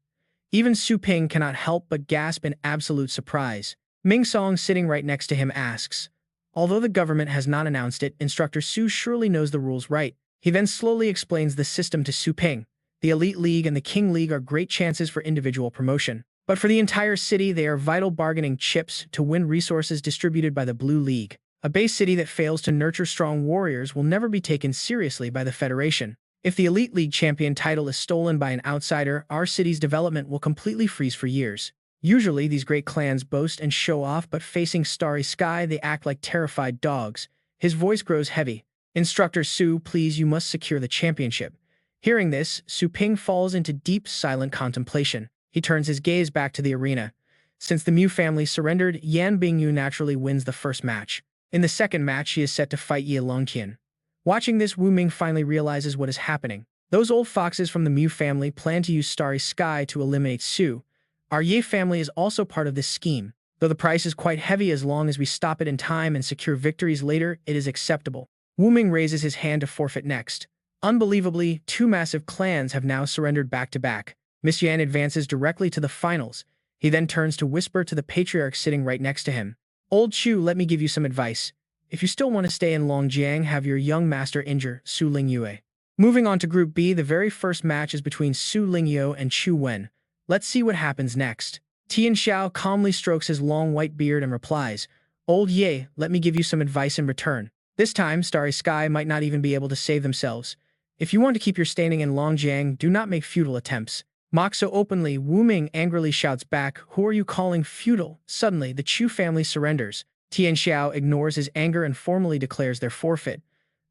Even Su Ping cannot help but gasp in absolute surprise. Ming Song, sitting right next to him, asks, although the government has not announced it, Instructor Su surely knows the rules, right? He then slowly explains the system to Su Ping. The Elite League and the King League are great chances for individual promotion. But for the entire city, they are vital bargaining chips to win resources distributed by the Blue League. A base city that fails to nurture strong warriors will never be taken seriously by the Federation. If the Elite League champion title is stolen by an outsider, our city's development will completely freeze for years. Usually, these great clans boast and show off, but facing Starry Sky, they act like terrified dogs. His voice grows heavy. Instructor Su, please, you must secure the championship. Hearing this, Su Ping falls into deep, silent contemplation. He turns his gaze back to the arena. Since the Mu family surrendered, Yan Bingyu naturally wins the first match. In the second match, she is set to fight Ye Longqian. Watching this, Wu Ming finally realizes what is happening. Those old foxes from the Mu family plan to use Starry Sky to eliminate Su. Our Ye family is also part of this scheme. Though the price is quite heavy, as long as we stop it in time and secure victories later, it is acceptable. Wu Ming raises his hand to forfeit next. Unbelievably, two massive clans have now surrendered back-to-back. Miss Yan advances directly to the finals. He then turns to whisper to the patriarch sitting right next to him. Old Chu, let me give you some advice. If you still want to stay in Longjiang, have your young master injure Su Lingyue. Moving on to Group B, the very first match is between Su Lingyue and Chu Wen. Let's see what happens next. Tian Xiao calmly strokes his long white beard and replies, Old Ye, let me give you some advice in return. This time, Starry Sky might not even be able to save themselves. If you want to keep your standing in Longjiang, do not make futile attempts. Mocked so openly, Wu Ming angrily shouts back, who are you calling futile? Suddenly, the Chu family surrenders. Tian Xiao ignores his anger and formally declares their forfeit.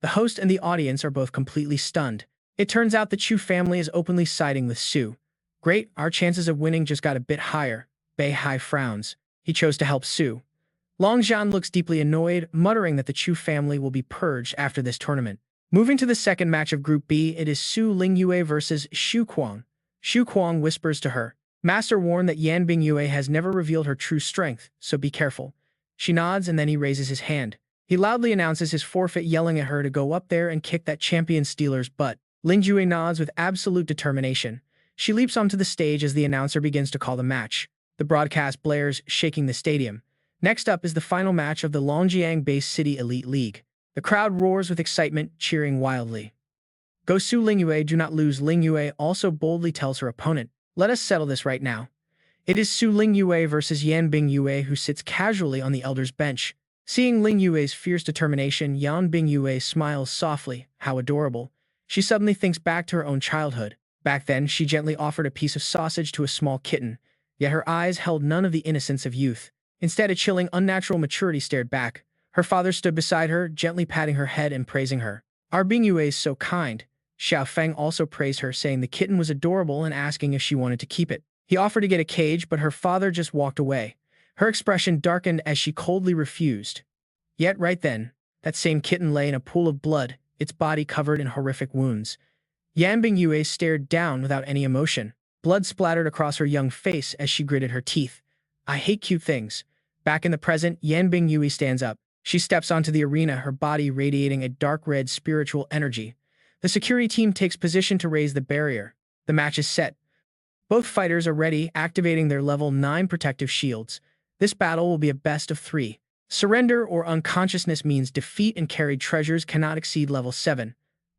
The host and the audience are both completely stunned. It turns out the Chu family is openly siding with Su. Great, our chances of winning just got a bit higher. Beihai frowns. He chose to help Su. Long Zhan looks deeply annoyed, muttering that the Chu family will be purged after this tournament. Moving to the second match of Group B, it is Su Lingyue versus Xu Kuang. Xu Kuang whispers to her. Master warned that Yan Bingyue has never revealed her true strength, so be careful. She nods and then he raises his hand. He loudly announces his forfeit, yelling at her to go up there and kick that champion stealer's butt. Lingyue nods with absolute determination. She leaps onto the stage as the announcer begins to call the match. The broadcast blares, shaking the stadium. Next up is the final match of the Longjiang-based City Elite League. The crowd roars with excitement, cheering wildly. Go Su Lingyue, do not lose. Lingyue also boldly tells her opponent, let us settle this right now. It is Su Lingyue versus Yan Bingyue, who sits casually on the elder's bench. Seeing Lingyue's fierce determination, Yan Bingyue smiles softly. How adorable. She suddenly thinks back to her own childhood. Back then, she gently offered a piece of sausage to a small kitten, yet her eyes held none of the innocence of youth. Instead, a chilling, unnatural maturity stared back. Her father stood beside her, gently patting her head and praising her. Our Bingyue is so kind. Xiao Feng also praised her, saying the kitten was adorable and asking if she wanted to keep it. He offered to get a cage, but her father just walked away. Her expression darkened as she coldly refused. Yet right then, that same kitten lay in a pool of blood, its body covered in horrific wounds. Yan Bingyue stared down without any emotion. Blood splattered across her young face as she gritted her teeth. I hate cute things. Back in the present, Yan Bingyue stands up. She steps onto the arena, her body radiating a dark red spiritual energy. The security team takes position to raise the barrier. The match is set. Both fighters are ready, activating their level 9 protective shields. This battle will be a best of 3. Surrender or unconsciousness means defeat, and carried treasures cannot exceed level 7.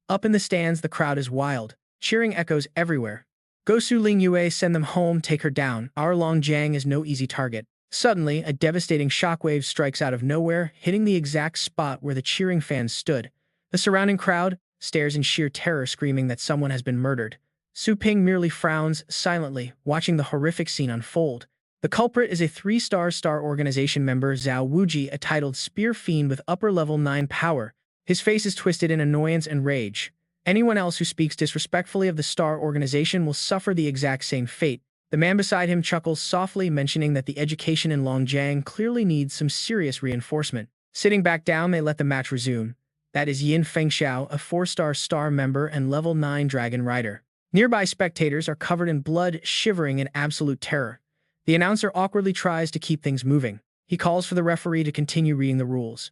Up in the stands, the crowd is wild. Cheering echoes everywhere. Go Su Lingyue, send them home, take her down. Our Longjiang is no easy target. Suddenly, a devastating shockwave strikes out of nowhere, hitting the exact spot where the cheering fans stood. The surrounding crowd stares in sheer terror, screaming that someone has been murdered. Su Ping merely frowns silently, watching the horrific scene unfold. The culprit is a 3-star star organization member Zhao Wuji, a titled spear fiend with upper level 9 power. His face is twisted in annoyance and rage. Anyone else who speaks disrespectfully of the star organization will suffer the exact same fate. The man beside him chuckles softly, mentioning that the education in Longjiang clearly needs some serious reinforcement. Sitting back down, they let the match resume. That is Yin Fengxiao, a 4-star star member and level 9 dragon rider. Nearby spectators are covered in blood, shivering in absolute terror. The announcer awkwardly tries to keep things moving. He calls for the referee to continue reading the rules.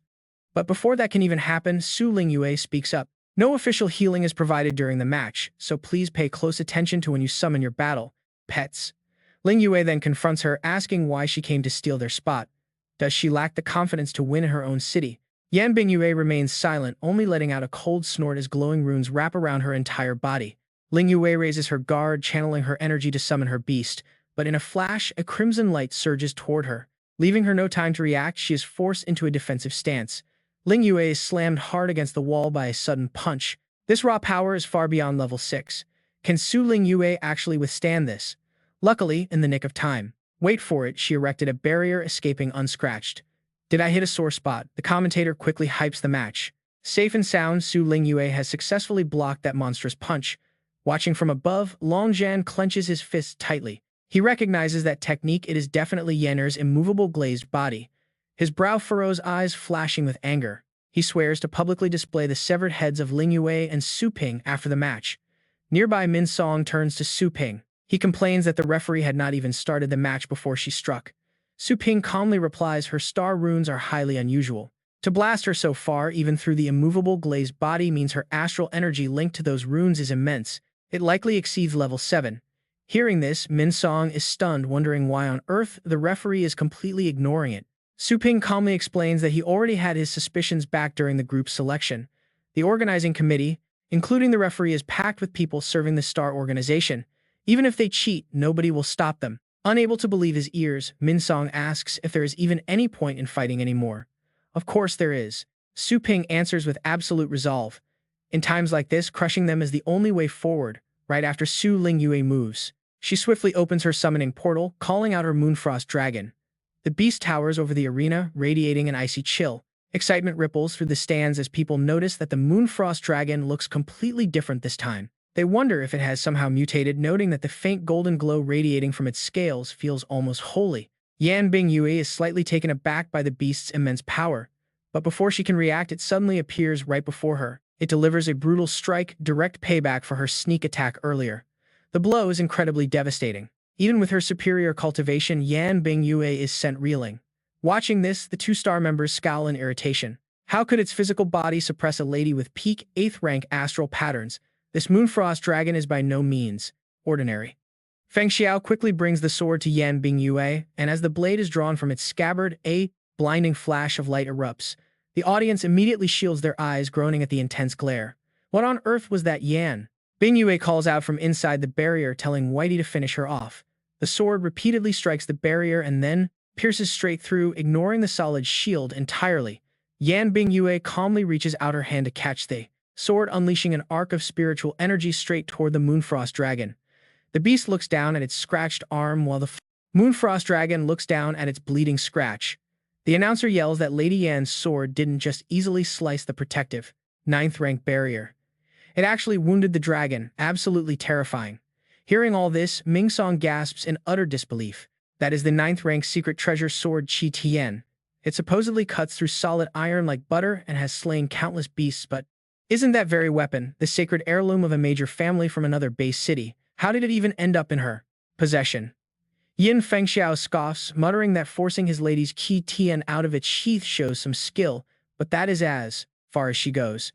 But before that can even happen, Su Lingyue speaks up. No official healing is provided during the match, so please pay close attention to when you summon your battle pets. Lingyue then confronts her, asking why she came to steal their spot. Does she lack the confidence to win in her own city? Yan Bingyue remains silent, only letting out a cold snort as glowing runes wrap around her entire body. Lingyue raises her guard, channeling her energy to summon her beast, but in a flash, a crimson light surges toward her. Leaving her no time to react, she is forced into a defensive stance. Lingyue is slammed hard against the wall by a sudden punch. This raw power is far beyond level 6. Can Su Lingyue actually withstand this? Luckily, in the nick of time. Wait for it, she erected a barrier, escaping unscratched. Did I hit a sore spot? The commentator quickly hypes the match. Safe and sound, Su Lingyue has successfully blocked that monstrous punch. Watching from above, Longjiang clenches his fists tightly. He recognizes that technique. It is definitely Yenner's immovable glazed body. His brow furrows, eyes flashing with anger. He swears to publicly display the severed heads of Lingyue and Su Ping after the match. Nearby, Min Song turns to Su Ping. He complains that the referee had not even started the match before she struck. Su Ping calmly replies her star runes are highly unusual. To blast her so far, even through the immovable glazed body, means her astral energy linked to those runes is immense. It likely exceeds level 7. Hearing this, Min Song is stunned, wondering why on earth the referee is completely ignoring it. Su Ping calmly explains that he already had his suspicions back during the group selection. The organizing committee, including the referee, is packed with people serving the star organization. Even if they cheat, nobody will stop them. Unable to believe his ears, Min Song asks if there is even any point in fighting anymore. Of course there is. Su Ping answers with absolute resolve. In times like this, crushing them is the only way forward. Right after Su Lingyue moves, she swiftly opens her summoning portal, calling out her Moonfrost Dragon. The beast towers over the arena, radiating an icy chill. Excitement ripples through the stands as people notice that the Moonfrost Dragon looks completely different this time. They wonder if it has somehow mutated, noting that the faint golden glow radiating from its scales feels almost holy. Yan Bingyue is slightly taken aback by the beast's immense power, but before she can react, it suddenly appears right before her. It delivers a brutal strike, direct payback for her sneak attack earlier. The blow is incredibly devastating. Even with her superior cultivation, Yan Bingyue is sent reeling. Watching this, the 2-star members scowl in irritation. How could its physical body suppress a lady with peak 8th rank astral patterns? This Moonfrost Dragon is by no means ordinary. Feng Xiao quickly brings the sword to Yan Bingyue, and as the blade is drawn from its scabbard, a blinding flash of light erupts. The audience immediately shields their eyes, groaning at the intense glare. What on earth was that? Yan Bingyue calls out from inside the barrier, telling Whitey to finish her off. The sword repeatedly strikes the barrier and then pierces straight through, ignoring the solid shield entirely. Yan Bingyue calmly reaches out her hand to catch the sword, unleashing an arc of spiritual energy straight toward the Moonfrost Dragon. The beast looks down at its scratched arm while the Moonfrost Dragon looks down at its bleeding scratch. The announcer yells that Lady Yan's sword didn't just easily slice the protective 9th rank barrier. It actually wounded the dragon, absolutely terrifying. Hearing all this, Ming Song gasps in utter disbelief. That is the 9th rank secret treasure sword Qi Tian. It supposedly cuts through solid iron like butter and has slain countless beasts, but isn't that very weapon, the sacred heirloom of a major family from another base city? How did it even end up in her possession? Yin Fengxiao scoffs, muttering that forcing his lady's Qi Tian out of its sheath shows some skill, but that is as far as she goes.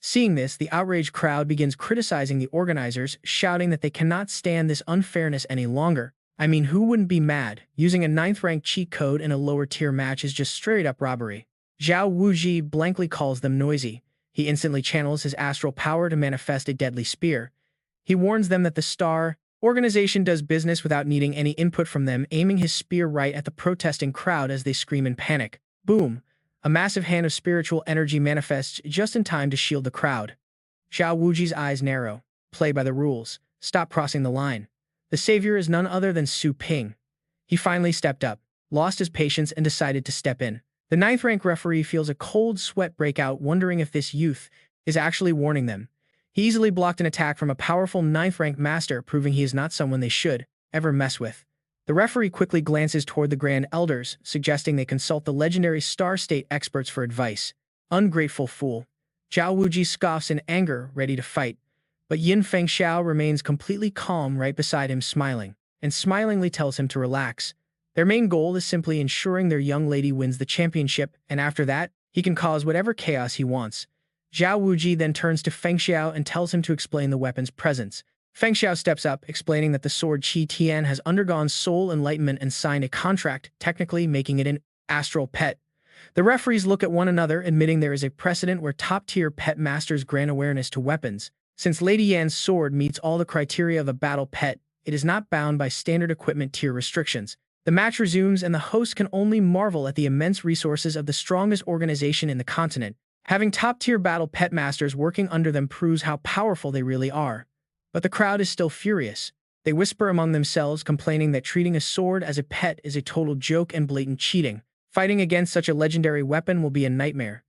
Seeing this, the outraged crowd begins criticizing the organizers, shouting that they cannot stand this unfairness any longer. I mean, who wouldn't be mad? Using a 9th rank cheat code in a lower tier match is just straight up robbery. Zhao Wuji blankly calls them noisy. He instantly channels his astral power to manifest a deadly spear. He warns them that the star organization does business without needing any input from them, aiming his spear right at the protesting crowd as they scream in panic. Boom! A massive hand of spiritual energy manifests just in time to shield the crowd. Zhao Wuji's eyes narrow. Play by the rules. Stop crossing the line. The savior is none other than Su Ping. He finally stepped up, lost his patience, and decided to step in. The ninth-rank referee feels a cold sweat break out, wondering if this youth is actually warning them. He easily blocked an attack from a powerful ninth-rank master, proving he is not someone they should ever mess with. The referee quickly glances toward the Grand Elders, suggesting they consult the legendary Star State experts for advice. Ungrateful fool. Zhao Wuji scoffs in anger, ready to fight. But Yin Fengxiao remains completely calm right beside him, smiling, and smilingly tells him to relax. Their main goal is simply ensuring their young lady wins the championship, and after that, he can cause whatever chaos he wants. Zhao Wuji then turns to Fengxiao and tells him to explain the weapon's presence. Fengxiao steps up, explaining that the sword Qi Tian has undergone soul enlightenment and signed a contract, technically making it an astral pet. The referees look at one another, admitting there is a precedent where top-tier pet masters grant awareness to weapons. Since Lady Yan's sword meets all the criteria of a battle pet, it is not bound by standard equipment tier restrictions. The match resumes, and the hosts can only marvel at the immense resources of the strongest organization in the continent. Having top-tier battle pet masters working under them proves how powerful they really are. But the crowd is still furious. They whisper among themselves, complaining that treating a sword as a pet is a total joke and blatant cheating. Fighting against such a legendary weapon will be a nightmare.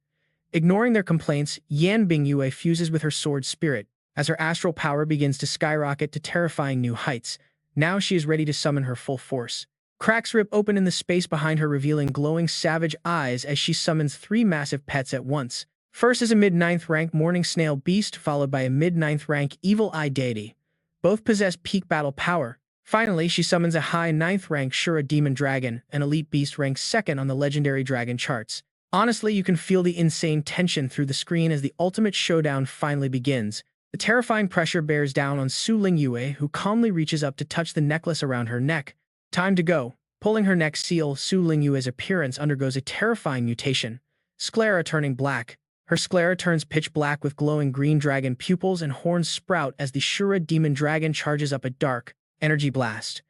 Ignoring their complaints, Yan Bingyue fuses with her sword spirit, as her astral power begins to skyrocket to terrifying new heights. Now she is ready to summon her full force. Cracks rip open in the space behind her, revealing glowing savage eyes as she summons three massive pets at once. First is a mid-9th rank morning snail beast, followed by a mid-9th rank evil eye deity. Both possess peak battle power. Finally, she summons a high 9th rank Shura demon dragon, an elite beast ranked second on the legendary dragon charts. Honestly, you can feel the insane tension through the screen as the ultimate showdown finally begins. The terrifying pressure bears down on Su Lingyue, who calmly reaches up to touch the necklace around her neck. Time to go. Pulling her neck seal, Su Lingyue's appearance undergoes a terrifying mutation, sclera turning black. Her sclera turns pitch black with glowing green dragon pupils, and horns sprout as the Shura demon dragon charges up a dark energy blast.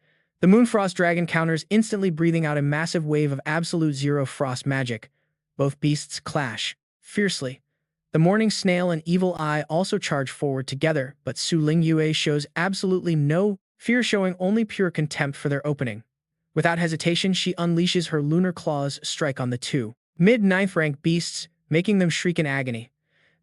The Moonfrost dragon counters, instantly breathing out a massive wave of absolute zero frost magic. Both beasts clash fiercely. The morning snail and evil eye also charge forward together, but Su Lingyue shows absolutely no fear, showing only pure contempt for their opening. Without hesitation, she unleashes her lunar claws strike on the two mid-9th rank beasts, making them shriek in agony.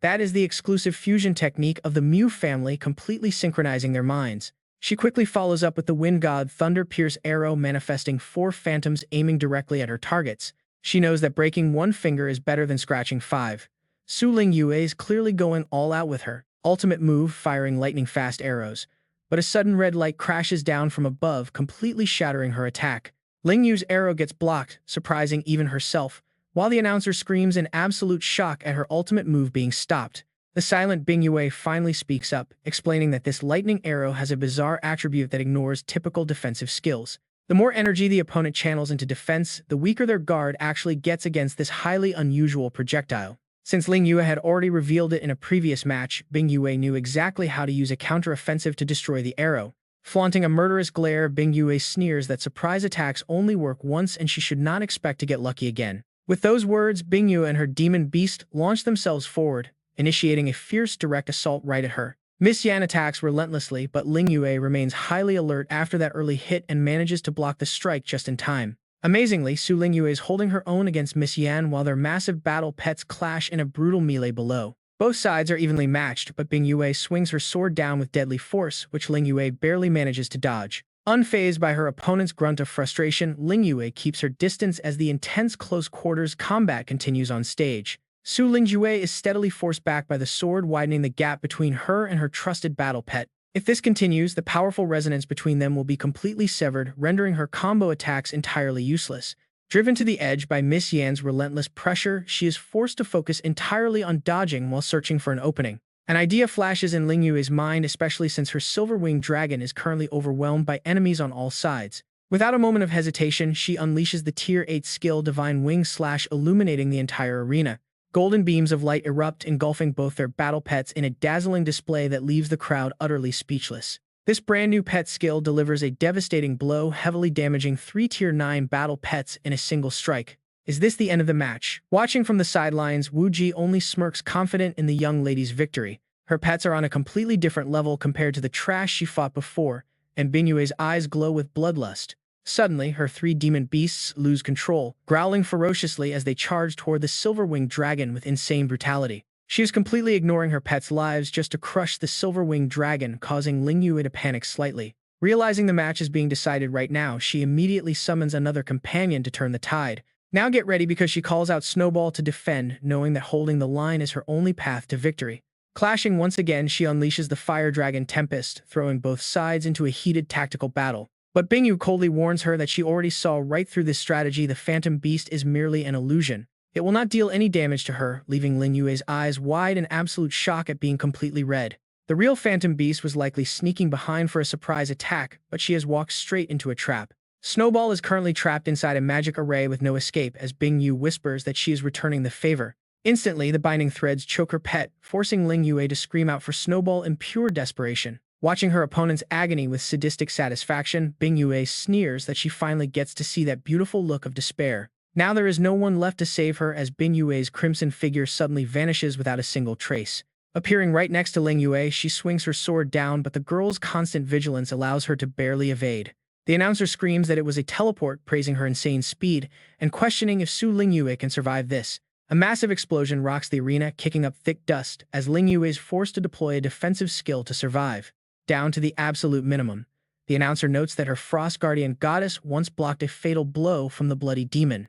That is the exclusive fusion technique of the Mu family, completely synchronizing their minds. She quickly follows up with the Wind God Thunder Pierce arrow, manifesting 4 phantoms aiming directly at her targets. She knows that breaking one finger is better than scratching 5. Su Lingyue is clearly going all out with her ultimate move, firing lightning-fast arrows. But a sudden red light crashes down from above, completely shattering her attack. Lingyue's arrow gets blocked, surprising even herself, while the announcer screams in absolute shock at her ultimate move being stopped. The silent Bingyue finally speaks up, explaining that this lightning arrow has a bizarre attribute that ignores typical defensive skills. The more energy the opponent channels into defense, the weaker their guard actually gets against this highly unusual projectile. Since Lingyue had already revealed it in a previous match, Bingyue knew exactly how to use a counter-offensive to destroy the arrow. Flaunting a murderous glare, Bingyue sneers that surprise attacks only work once and she should not expect to get lucky again. With those words, Bingyue and her demon beast launch themselves forward, initiating a fierce direct assault right at her. Miss Yan attacks relentlessly, but Lingyue remains highly alert after that early hit and manages to block the strike just in time. Amazingly, Su Lingyue is holding her own against Miss Yan while their massive battle pets clash in a brutal melee below. Both sides are evenly matched, but Bingyue swings her sword down with deadly force, which Lingyue barely manages to dodge. Unfazed by her opponent's grunt of frustration, Lingyue keeps her distance as the intense close-quarters combat continues on stage. Su Lingyue is steadily forced back by the sword, widening the gap between her and her trusted battle pet. If this continues, the powerful resonance between them will be completely severed, rendering her combo attacks entirely useless. Driven to the edge by Miss Yan's relentless pressure, she is forced to focus entirely on dodging while searching for an opening. An idea flashes in Lingyue's mind, especially since her silver-winged dragon is currently overwhelmed by enemies on all sides. Without a moment of hesitation, she unleashes the Tier 8 skill Divine Wing Slash, illuminating the entire arena. Golden beams of light erupt, engulfing both their battle pets in a dazzling display that leaves the crowd utterly speechless. This brand new pet skill delivers a devastating blow, heavily damaging 3 Tier 9 battle pets in a single strike. Is this the end of the match? Watching from the sidelines, Wu Ji only smirks, confident in the young lady's victory. Her pets are on a completely different level compared to the trash she fought before, and Bingyue's eyes glow with bloodlust. Suddenly, her three demon beasts lose control, growling ferociously as they charge toward the silver-winged dragon with insane brutality. She is completely ignoring her pets' lives just to crush the silver-winged dragon, causing Ling Yue to panic slightly. Realizing the match is being decided right now, she immediately summons another companion to turn the tide. Now get ready because she calls out Snowball to defend, knowing that holding the line is her only path to victory. Clashing once again, she unleashes the Fire Dragon Tempest, throwing both sides into a heated tactical battle. But Bingyu coldly warns her that she already saw right through this strategy. The Phantom Beast is merely an illusion. It will not deal any damage to her, leaving Lin Yue's eyes wide in absolute shock at being completely red. The real Phantom Beast was likely sneaking behind for a surprise attack, but she has walked straight into a trap. Snowball is currently trapped inside a magic array with no escape as Bingyu whispers that she is returning the favor. Instantly, the binding threads choke her pet, forcing Ling Yue to scream out for Snowball in pure desperation. Watching her opponent's agony with sadistic satisfaction, Bing Yue sneers that she finally gets to see that beautiful look of despair. Now there is no one left to save her as Bing Yue's crimson figure suddenly vanishes without a single trace. Appearing right next to Ling Yue, she swings her sword down, but the girl's constant vigilance allows her to barely evade. The announcer screams that it was a teleport, praising her insane speed, and questioning if Su Ling Yue can survive this. A massive explosion rocks the arena, kicking up thick dust, as Ling Yue is forced to deploy a defensive skill to survive. Down to the absolute minimum. The announcer notes that her Frost Guardian goddess once blocked a fatal blow from the bloody demon.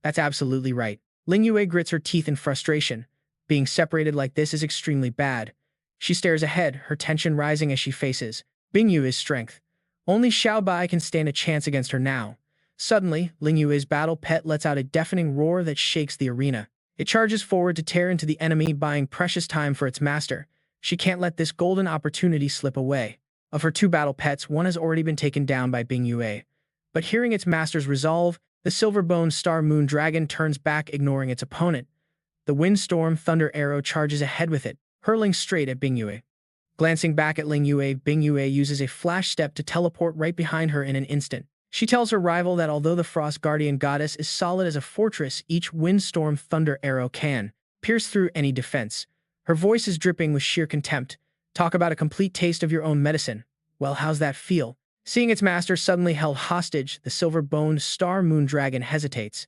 That's absolutely right. Ling Yue grits her teeth in frustration. Being separated like this is extremely bad. She stares ahead, her tension rising as she faces Bing Yue's strength. Only Xiao Bai can stand a chance against her now. Suddenly, Ling Yue's battle pet lets out a deafening roar that shakes the arena. It charges forward to tear into the enemy, buying precious time for its master. She can't let this golden opportunity slip away. Of her two battle pets, one has already been taken down by Bing Yue. But hearing its master's resolve, the silver-boned Star Moon Dragon turns back, ignoring its opponent. The Windstorm Thunder Arrow charges ahead with it, hurling straight at Bing Yue. Glancing back at Ling Yue, Bing Yue uses a flash step to teleport right behind her in an instant. She tells her rival that although the Frost Guardian Goddess is solid as a fortress, each Windstorm Thunder Arrow can pierce through any defense. Her voice is dripping with sheer contempt. Talk about a complete taste of your own medicine. Well, how's that feel? Seeing its master suddenly held hostage, the silver-boned Star Moon Dragon hesitates.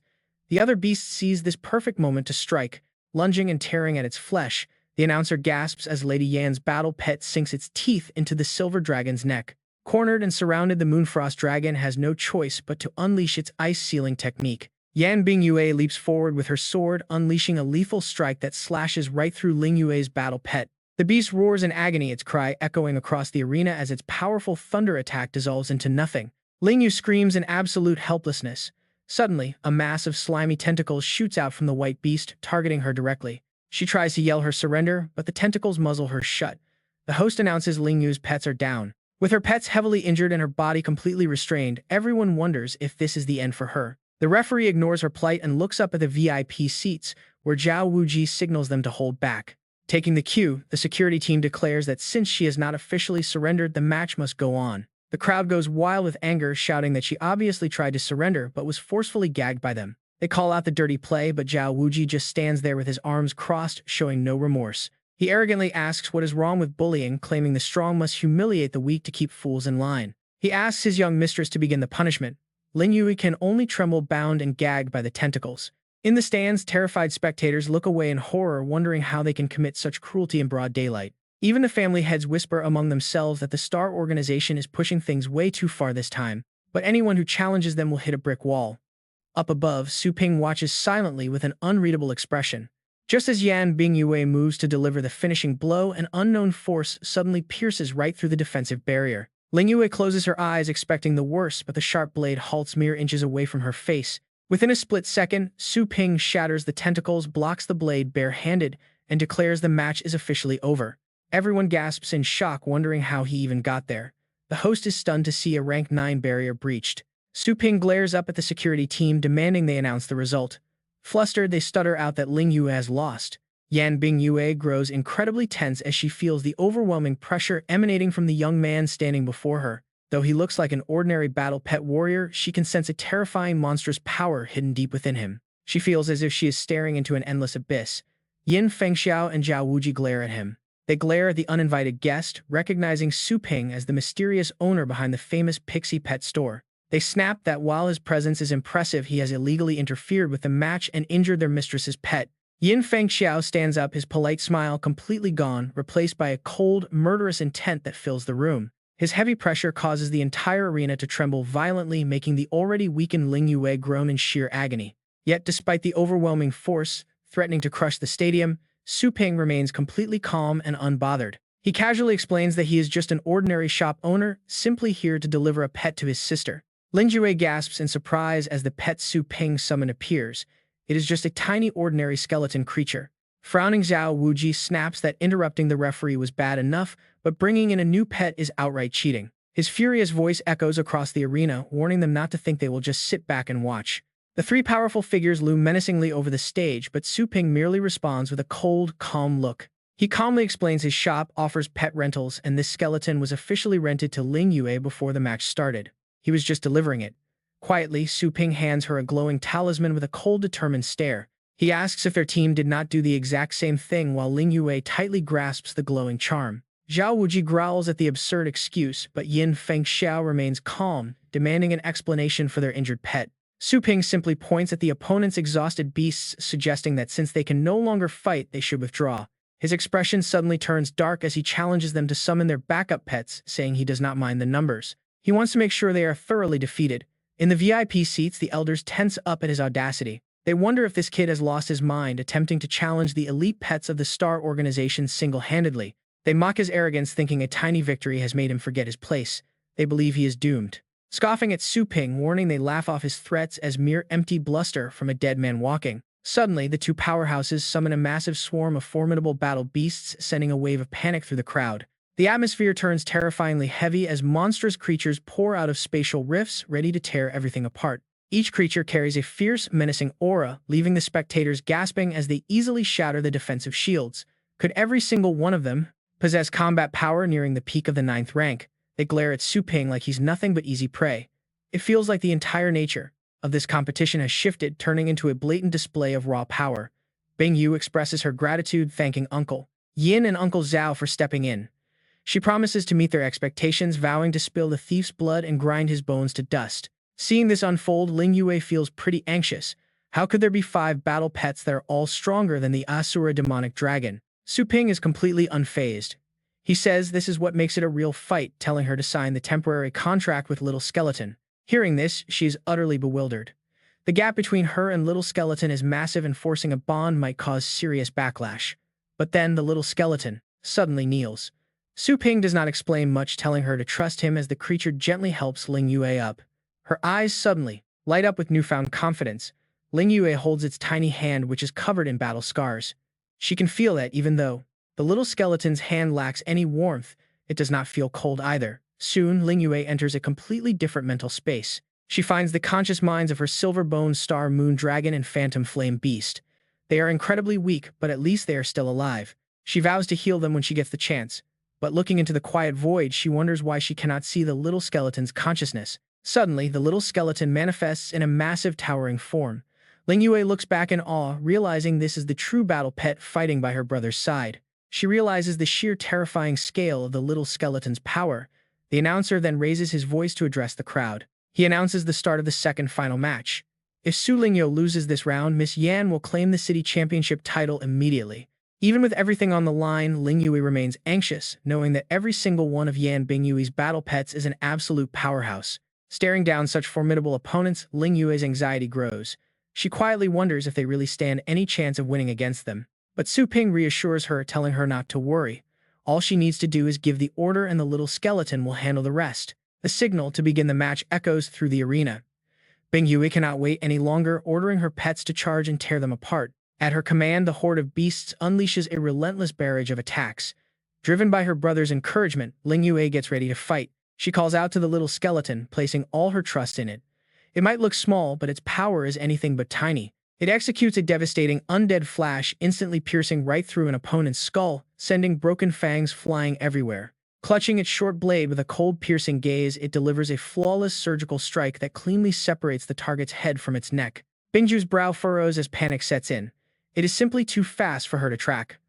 The other beast sees this perfect moment to strike, lunging and tearing at its flesh. The announcer gasps as Lady Yan's battle pet sinks its teeth into the silver dragon's neck. Cornered and surrounded, the Moonfrost Dragon has no choice but to unleash its ice-sealing technique. Yan Bing Yue leaps forward with her sword, unleashing a lethal strike that slashes right through Ling Yue's battle pet. The beast roars in agony, its cry echoing across the arena as its powerful thunder attack dissolves into nothing. Ling Yue screams in absolute helplessness. Suddenly, a mass of slimy tentacles shoots out from the white beast, targeting her directly. She tries to yell her surrender, but the tentacles muzzle her shut. The host announces Ling Yue's pets are down. With her pets heavily injured and her body completely restrained, everyone wonders if this is the end for her. The referee ignores her plight and looks up at the VIP seats, where Zhao Wuji signals them to hold back. Taking the cue, the security team declares that since she has not officially surrendered, the match must go on. The crowd goes wild with anger, shouting that she obviously tried to surrender but was forcefully gagged by them. They call out the dirty play, but Zhao Wuji just stands there with his arms crossed, showing no remorse. He arrogantly asks what is wrong with bullying, claiming the strong must humiliate the weak to keep fools in line. He asks his young mistress to begin the punishment. Ling Yue can only tremble, bound and gagged by the tentacles. In the stands, terrified spectators look away in horror, wondering how they can commit such cruelty in broad daylight. Even the family heads whisper among themselves that the Star Organization is pushing things way too far this time, but anyone who challenges them will hit a brick wall. Up above, Su Ping watches silently with an unreadable expression. Just as Yan Bing Yue moves to deliver the finishing blow, an unknown force suddenly pierces right through the defensive barrier. Ling Yue closes her eyes, expecting the worst, but the sharp blade halts mere inches away from her face. Within a split second, Su Ping shatters the tentacles, blocks the blade bare-handed, and declares the match is officially over. Everyone gasps in shock, wondering how he even got there. The host is stunned to see a rank 9 barrier breached. Su Ping glares up at the security team, demanding they announce the result. Flustered, they stutter out that Ling Yue has lost. Yan Bing Yue grows incredibly tense as she feels the overwhelming pressure emanating from the young man standing before her. Though he looks like an ordinary battle pet warrior, she can sense a terrifying monstrous power hidden deep within him. She feels as if she is staring into an endless abyss. Yin Fengxiao and Zhao Wuji glare at him. They glare at the uninvited guest, recognizing Su Ping as the mysterious owner behind the famous Pixie Pet Store. They snap that while his presence is impressive, he has illegally interfered with the match and injured their mistress's pet. Yin Fengxiao stands up, his polite smile completely gone, replaced by a cold, murderous intent that fills the room. His heavy pressure causes the entire arena to tremble violently, making the already weakened Ling Yue groan in sheer agony. Yet despite the overwhelming force threatening to crush the stadium, Su Ping remains completely calm and unbothered. He casually explains that he is just an ordinary shop owner, simply here to deliver a pet to his sister. Ling Yue gasps in surprise as the pet Su Ping summon appears. It is just a tiny ordinary skeleton creature. Frowning Zhao Wuji snaps that interrupting the referee was bad enough, but bringing in a new pet is outright cheating. His furious voice echoes across the arena, warning them not to think they will just sit back and watch. The three powerful figures loom menacingly over the stage, but Su Ping merely responds with a cold, calm look. He calmly explains his shop offers pet rentals, and this skeleton was officially rented to Ling Yue before the match started. He was just delivering it. Quietly, Su Ping hands her a glowing talisman with a cold, determined stare. He asks if their team did not do the exact same thing while Ling Yue tightly grasps the glowing charm. Zhao Wuji growls at the absurd excuse, but Yin Fengxiao remains calm, demanding an explanation for their injured pet. Su Ping simply points at the opponent's exhausted beasts, suggesting that since they can no longer fight, they should withdraw. His expression suddenly turns dark as he challenges them to summon their backup pets, saying he does not mind the numbers. He wants to make sure they are thoroughly defeated. In the VIP seats, the elders tense up at his audacity. They wonder if this kid has lost his mind, attempting to challenge the elite pets of the Star Organization single-handedly. They mock his arrogance, thinking a tiny victory has made him forget his place. They believe he is doomed. Scoffing at Su Ping, warning they laugh off his threats as mere empty bluster from a dead man walking. Suddenly, the two powerhouses summon a massive swarm of formidable battle beasts, sending a wave of panic through the crowd. The atmosphere turns terrifyingly heavy as monstrous creatures pour out of spatial rifts, ready to tear everything apart. Each creature carries a fierce, menacing aura, leaving the spectators gasping as they easily shatter the defensive shields. Could every single one of them possess combat power nearing the peak of the 9th rank? They glare at Su Ping like he's nothing but easy prey. It feels like the entire nature of this competition has shifted, turning into a blatant display of raw power. Bing Yu expresses her gratitude, thanking Uncle Yin and Uncle Zhao for stepping in. She promises to meet their expectations, vowing to spill the thief's blood and grind his bones to dust. Seeing this unfold, Ling Yue feels pretty anxious. How could there be 5 battle pets that are all stronger than the Asura demonic dragon? Su Ping is completely unfazed. He says this is what makes it a real fight, telling her to sign the temporary contract with Little Skeleton. Hearing this, she is utterly bewildered. The gap between her and Little Skeleton is massive, and forcing a bond might cause serious backlash. But then the Little Skeleton suddenly kneels. Su Ping does not explain much, telling her to trust him as the creature gently helps Ling Yue up. Her eyes suddenly light up with newfound confidence. Ling Yue holds its tiny hand, which is covered in battle scars. She can feel that even though the little skeleton's hand lacks any warmth, it does not feel cold either. Soon, Ling Yue enters a completely different mental space. She finds the conscious minds of her silver-boned star moon dragon and phantom flame beast. They are incredibly weak, but at least they are still alive. She vows to heal them when she gets the chance. But looking into the quiet void, she wonders why she cannot see the little skeleton's consciousness. Suddenly, the little skeleton manifests in a massive, towering form. Ling Yue looks back in awe, realizing this is the true battle pet fighting by her brother's side. She realizes the sheer terrifying scale of the little skeleton's power. The announcer then raises his voice to address the crowd. He announces the start of the second final match. If Su Lingyou loses this round, Miss Yan will claim the city championship title immediately. Even with everything on the line, Ling Yue remains anxious, knowing that every single one of Yan Bingyui's battle pets is an absolute powerhouse. Staring down such formidable opponents, Ling Yue's anxiety grows. She quietly wonders if they really stand any chance of winning against them. But Su Ping reassures her, telling her not to worry. All she needs to do is give the order and the little skeleton will handle the rest. The signal to begin the match echoes through the arena. Bing Yue cannot wait any longer, ordering her pets to charge and tear them apart. At her command, the horde of beasts unleashes a relentless barrage of attacks. Driven by her brother's encouragement, Ling Yue gets ready to fight. She calls out to the little skeleton, placing all her trust in it. It might look small, but its power is anything but tiny. It executes a devastating undead flash, instantly piercing right through an opponent's skull, sending broken fangs flying everywhere. Clutching its short blade with a cold, piercing gaze, it delivers a flawless surgical strike that cleanly separates the target's head from its neck. Bingju's brow furrows as panic sets in. It is simply too fast for her to track.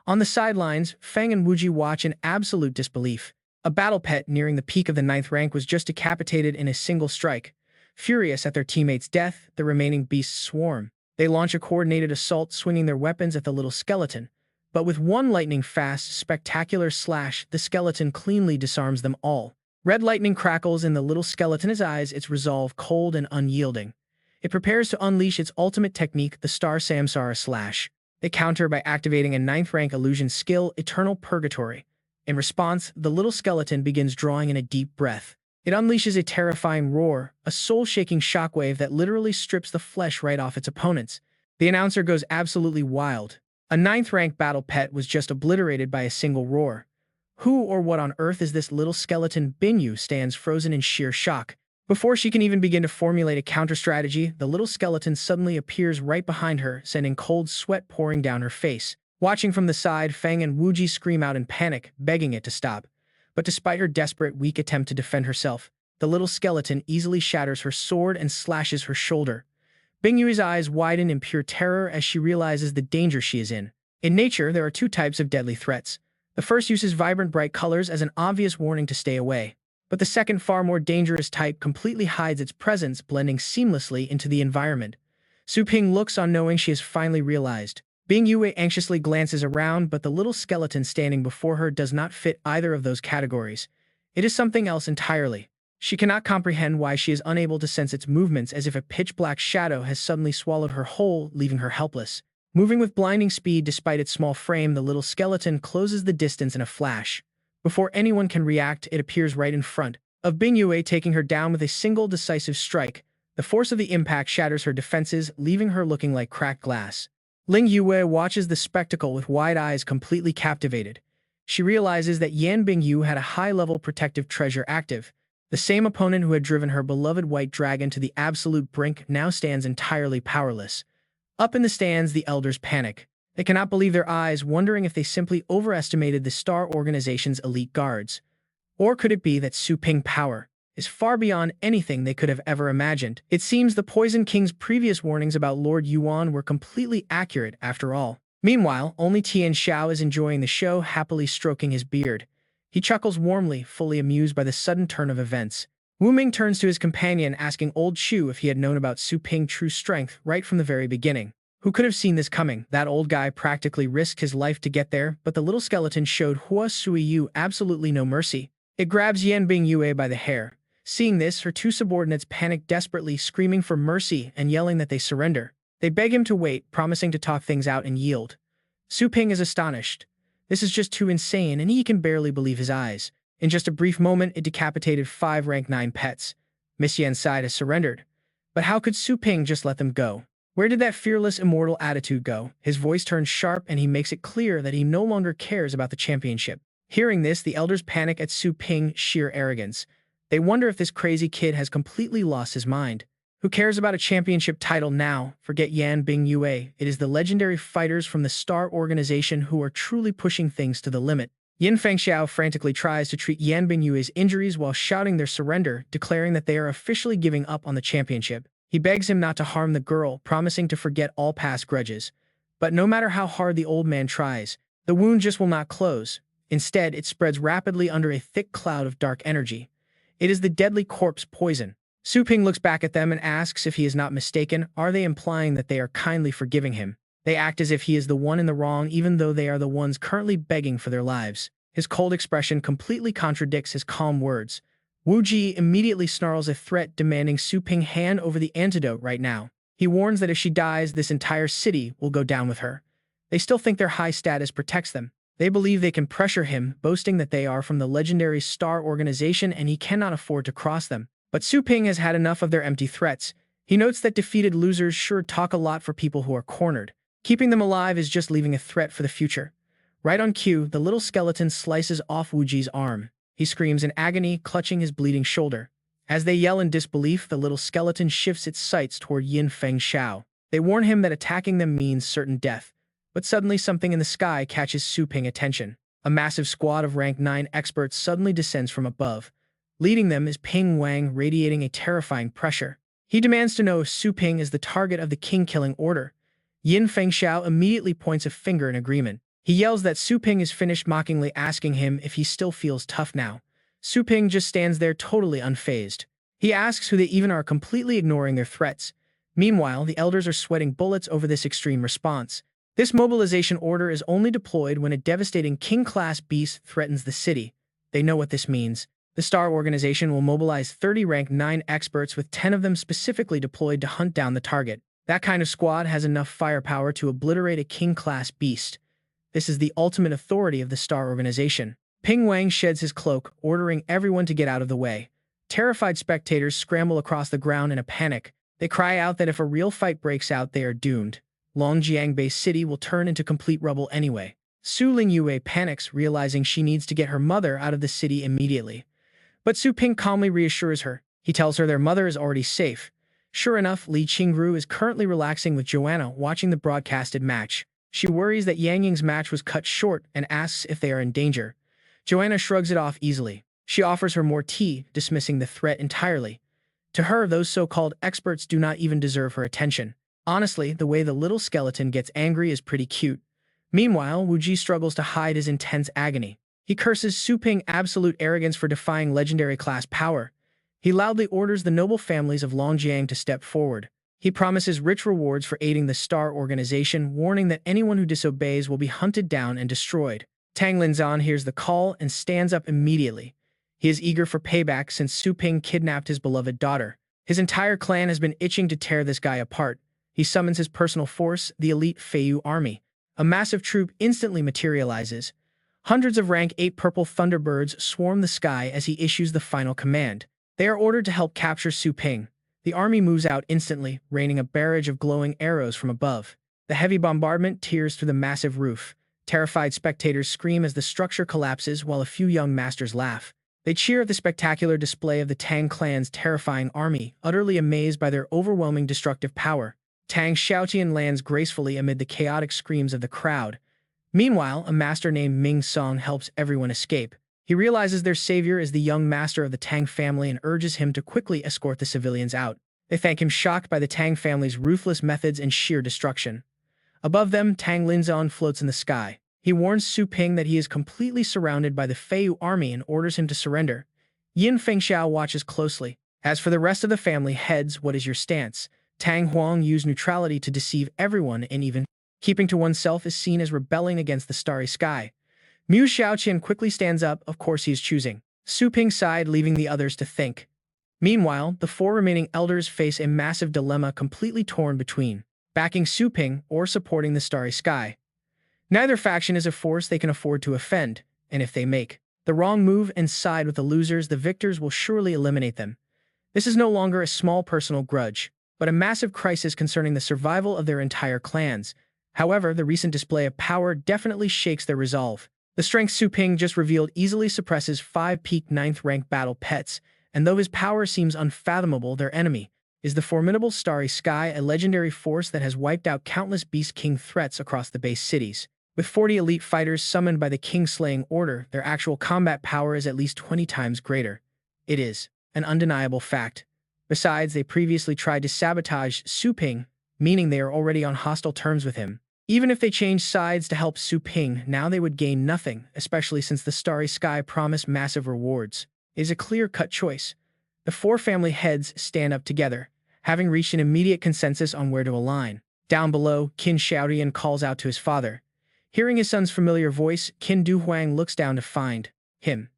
On the sidelines, Fang and Wuji watch in absolute disbelief. A battle pet nearing the peak of the ninth rank was just decapitated in a single strike. Furious at their teammate's death, the remaining beasts swarm. They launch a coordinated assault, swinging their weapons at the little skeleton. But with one lightning-fast, spectacular slash, the skeleton cleanly disarms them all. Red lightning crackles in the little skeleton's eyes, its resolve cold and unyielding. It prepares to unleash its ultimate technique, the Star Samsara Slash. They counter by activating a ninth-rank illusion skill, Eternal Purgatory. In response, the little skeleton begins drawing in a deep breath. It unleashes a terrifying roar, a soul-shaking shockwave that literally strips the flesh right off its opponents. The announcer goes absolutely wild. A ninth-rank battle pet was just obliterated by a single roar. Who or what on earth is this little skeleton? Bingyu stands frozen in sheer shock. Before she can even begin to formulate a counter-strategy, the little skeleton suddenly appears right behind her, sending cold sweat pouring down her face. Watching from the side, Feng and Wuji scream out in panic, begging it to stop. But despite her desperate, weak attempt to defend herself, the little skeleton easily shatters her sword and slashes her shoulder. Bingyu's eyes widen in pure terror as she realizes the danger she is in. In nature, there are two types of deadly threats. The first uses vibrant bright colors as an obvious warning to stay away. But the second, far more dangerous type completely hides its presence, blending seamlessly into the environment. Su Ping looks on, knowing she has finally realized. Bingyu anxiously glances around, but the little skeleton standing before her does not fit either of those categories. It is something else entirely. She cannot comprehend why she is unable to sense its movements, as if a pitch-black shadow has suddenly swallowed her whole, leaving her helpless. Moving with blinding speed despite its small frame, the little skeleton closes the distance in a flash. Before anyone can react, it appears right in front of Bingyu, taking her down with a single decisive strike. The force of the impact shatters her defenses, leaving her looking like cracked glass. Ling Yue watches the spectacle with wide eyes, completely captivated. She realizes that Yan Bingyu had a high-level protective treasure active. The same opponent who had driven her beloved white dragon to the absolute brink now stands entirely powerless. Up in the stands, the elders panic. They cannot believe their eyes, wondering if they simply overestimated the Star Organization's elite guards. Or could it be that Su Ping's power is far beyond anything they could have ever imagined? It seems the Poison King's previous warnings about Lord Yuan were completely accurate after all. Meanwhile, only Tian Xiao is enjoying the show, happily stroking his beard. He chuckles warmly, fully amused by the sudden turn of events. Wu Ming turns to his companion, asking old Chu if he had known about Su Ping's true strength right from the very beginning. Who could have seen this coming? That old guy practically risked his life to get there, but the little skeleton showed Hua Suiyu absolutely no mercy. It grabs Yan Bingyu by the hair. Seeing this, her two subordinates panic desperately, screaming for mercy and yelling that they surrender. They beg him to wait, promising to talk things out and yield. Su Ping is astonished. This is just too insane, and he can barely believe his eyes. In just a brief moment, it decapitated 5 rank 9 pets. Miss Yan's side has surrendered. But how could Su Ping just let them go? Where did that fearless, immortal attitude go? His voice turns sharp, and he makes it clear that he no longer cares about the championship. Hearing this, the elders panic at Su Ping's sheer arrogance. They wonder if this crazy kid has completely lost his mind. Who cares about a championship title now? Forget Yan Bingyu. It is the legendary fighters from the Star Organization who are truly pushing things to the limit. Yin Fengxiao frantically tries to treat Yan Bingyu's injuries while shouting their surrender, declaring that they are officially giving up on the championship. He begs him not to harm the girl, promising to forget all past grudges. But no matter how hard the old man tries, the wound just will not close. Instead, it spreads rapidly under a thick cloud of dark energy. It is the deadly corpse poison. Su Ping looks back at them and asks if he is not mistaken. Are they implying that they are kindly forgiving him? They act as if he is the one in the wrong, even though they are the ones currently begging for their lives. His cold expression completely contradicts his calm words. Wu Ji immediately snarls a threat, demanding Su Ping hand over the antidote right now. He warns that if she dies, this entire city will go down with her. They still think their high status protects them. They believe they can pressure him, boasting that they are from the legendary Star Organization and he cannot afford to cross them. But Su Ping has had enough of their empty threats. He notes that defeated losers sure talk a lot for people who are cornered. Keeping them alive is just leaving a threat for the future. Right on cue, the little skeleton slices off Wu Ji's arm. He screams in agony, clutching his bleeding shoulder. As they yell in disbelief, the little skeleton shifts its sights toward Yin Fengxiao. They warn him that attacking them means certain death. But suddenly something in the sky catches Su Ping's attention. A massive squad of rank 9 experts suddenly descends from above. Leading them is Ping Wang, radiating a terrifying pressure. He demands to know if Su Ping is the target of the king-killing order. Yin Fengxiao immediately points a finger in agreement. He yells that Su Ping is finished, mockingly asking him if he still feels tough now. Su Ping just stands there totally unfazed. He asks who they even are, completely ignoring their threats. Meanwhile, the elders are sweating bullets over this extreme response. This mobilization order is only deployed when a devastating king-class beast threatens the city. They know what this means. The Star Organization will mobilize 30 rank 9 experts, with 10 of them specifically deployed to hunt down the target. That kind of squad has enough firepower to obliterate a king-class beast. This is the ultimate authority of the Star Organization. Ping Wang sheds his cloak, ordering everyone to get out of the way. Terrified spectators scramble across the ground in a panic. They cry out that if a real fight breaks out, they are doomed. Longjiang-based city will turn into complete rubble anyway. Su Lingyue panics, realizing she needs to get her mother out of the city immediately. But Su Ping calmly reassures her. He tells her their mother is already safe. Sure enough, Li Qingru is currently relaxing with Joanna, watching the broadcasted match. She worries that Yang Ying's match was cut short and asks if they are in danger. Joanna shrugs it off easily. She offers her more tea, dismissing the threat entirely. To her, those so-called experts do not even deserve her attention. Honestly, the way the little skeleton gets angry is pretty cute. Meanwhile, Wu Ji struggles to hide his intense agony. He curses Su Ping's absolute arrogance for defying legendary class power. He loudly orders the noble families of Longjiang to step forward. He promises rich rewards for aiding the Star Organization, warning that anyone who disobeys will be hunted down and destroyed. Tang Linzan hears the call and stands up immediately. He is eager for payback since Su Ping kidnapped his beloved daughter. His entire clan has been itching to tear this guy apart. He summons his personal force, the elite Feiyu army. A massive troop instantly materializes. Hundreds of rank 8 purple thunderbirds swarm the sky as he issues the final command. They are ordered to help capture Su Ping. The army moves out instantly, raining a barrage of glowing arrows from above. The heavy bombardment tears through the massive roof. Terrified spectators scream as the structure collapses, while a few young masters laugh. They cheer at the spectacular display of the Tang clan's terrifying army, utterly amazed by their overwhelming destructive power. Tang Xiaoqian lands gracefully amid the chaotic screams of the crowd. Meanwhile, a master named Ming Song helps everyone escape. He realizes their savior is the young master of the Tang family and urges him to quickly escort the civilians out. They thank him, shocked by the Tang family's ruthless methods and sheer destruction. Above them, Tang Linzan floats in the sky. He warns Su Ping that he is completely surrounded by the Feiyu army and orders him to surrender. Yin Fengxiao watches closely. As for the rest of the family heads, what is your stance? Tang Huang used neutrality to deceive everyone, and even keeping to oneself is seen as rebelling against the starry sky. Mu Xiaoqian quickly stands up. Of course he is choosing Su Ping's side, leaving the others to think. Meanwhile, the 4 remaining elders face a massive dilemma, completely torn between backing Su Ping or supporting the starry sky. Neither faction is a force they can afford to offend, and if they make the wrong move and side with the losers, the victors will surely eliminate them. This is no longer a small personal grudge, but a massive crisis concerning the survival of their entire clans. However, the recent display of power definitely shakes their resolve. The strength Su Ping just revealed easily suppresses 5 peak 9th rank battle pets, and though his power seems unfathomable, their enemy is the formidable Starry Sky, a legendary force that has wiped out countless Beast King threats across the base cities. With 40 elite fighters summoned by the King-slaying order, their actual combat power is at least 20 times greater. It is an undeniable fact. Besides, they previously tried to sabotage Su Ping, meaning they are already on hostile terms with him. Even if they changed sides to help Su Ping, now they would gain nothing, especially since the Starry Sky promised massive rewards. It is a clear-cut choice. The 4 family heads stand up together, having reached an immediate consensus on where to align. Down below, Qin Xiaodian calls out to his father. Hearing his son's familiar voice, Qin Duhuang looks down to find him.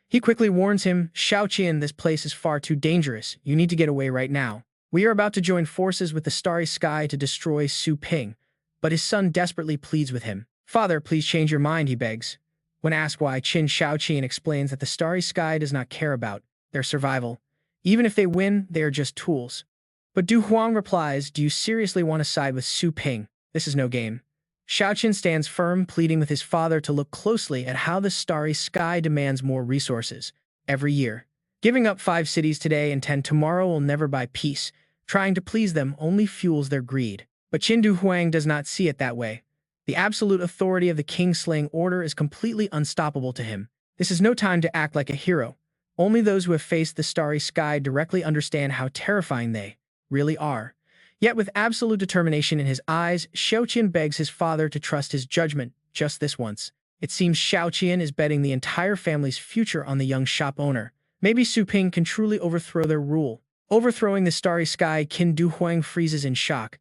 He quickly warns him, Xiaoqian, this place is far too dangerous. You need to get away right now. We are about to join forces with the Starry Sky to destroy Su Ping. But his son desperately pleads with him. Father, please change your mind, he begs. When asked why, Qin Xiaoqian explains that the Starry Sky does not care about their survival. Even if they win, they are just tools. But Du Huang replies, do you seriously want to side with Su Ping? This is no game. Xiaoqian stands firm, pleading with his father to look closely at how the Starry Sky demands more resources every year. Giving up 5 cities today and 10 tomorrow will never buy peace. Trying to please them only fuels their greed. But Qin Duhuang does not see it that way. The absolute authority of the King-slaying order is completely unstoppable to him. This is no time to act like a hero. Only those who have faced the Starry Sky directly understand how terrifying they really are. Yet with absolute determination in his eyes, Xiaoqian begs his father to trust his judgment just this once. It seems Xiao Qian is betting the entire family's future on the young shop owner. Maybe Su Ping can truly overthrow their rule. Overthrowing the starry sky, Qin Du Huang freezes in shock.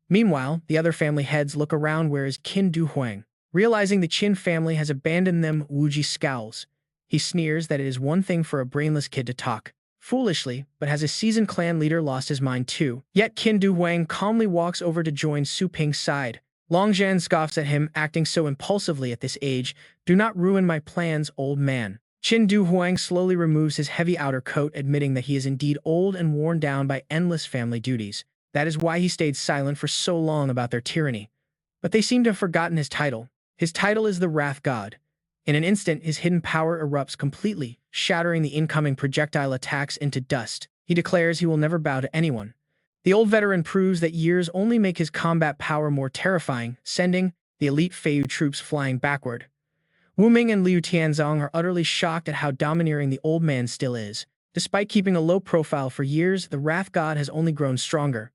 Meanwhile, the other family heads look around whereas Qin Du Huang. Realizing the Qin family has abandoned them, Wu Ji scowls. He sneers that it is one thing for a brainless kid to talk foolishly, but has a seasoned clan leader lost his mind too? Yet Qin Du Huang calmly walks over to join Su Ping's side. Long Zhan scoffs at him, acting so impulsively at this age. Do not ruin my plans, old man. Qin Du Huang slowly removes his heavy outer coat, admitting that he is indeed old and worn down by endless family duties. That is why he stayed silent for so long about their tyranny. But they seem to have forgotten his title. His title is the Wrath God. In an instant, his hidden power erupts completely, shattering the incoming projectile attacks into dust. He declares he will never bow to anyone. The old veteran proves that years only make his combat power more terrifying, sending the elite Feiyu troops flying backward. Wu Ming and Liu Tianzong are utterly shocked at how domineering the old man still is. Despite keeping a low profile for years, the Wrath God has only grown stronger.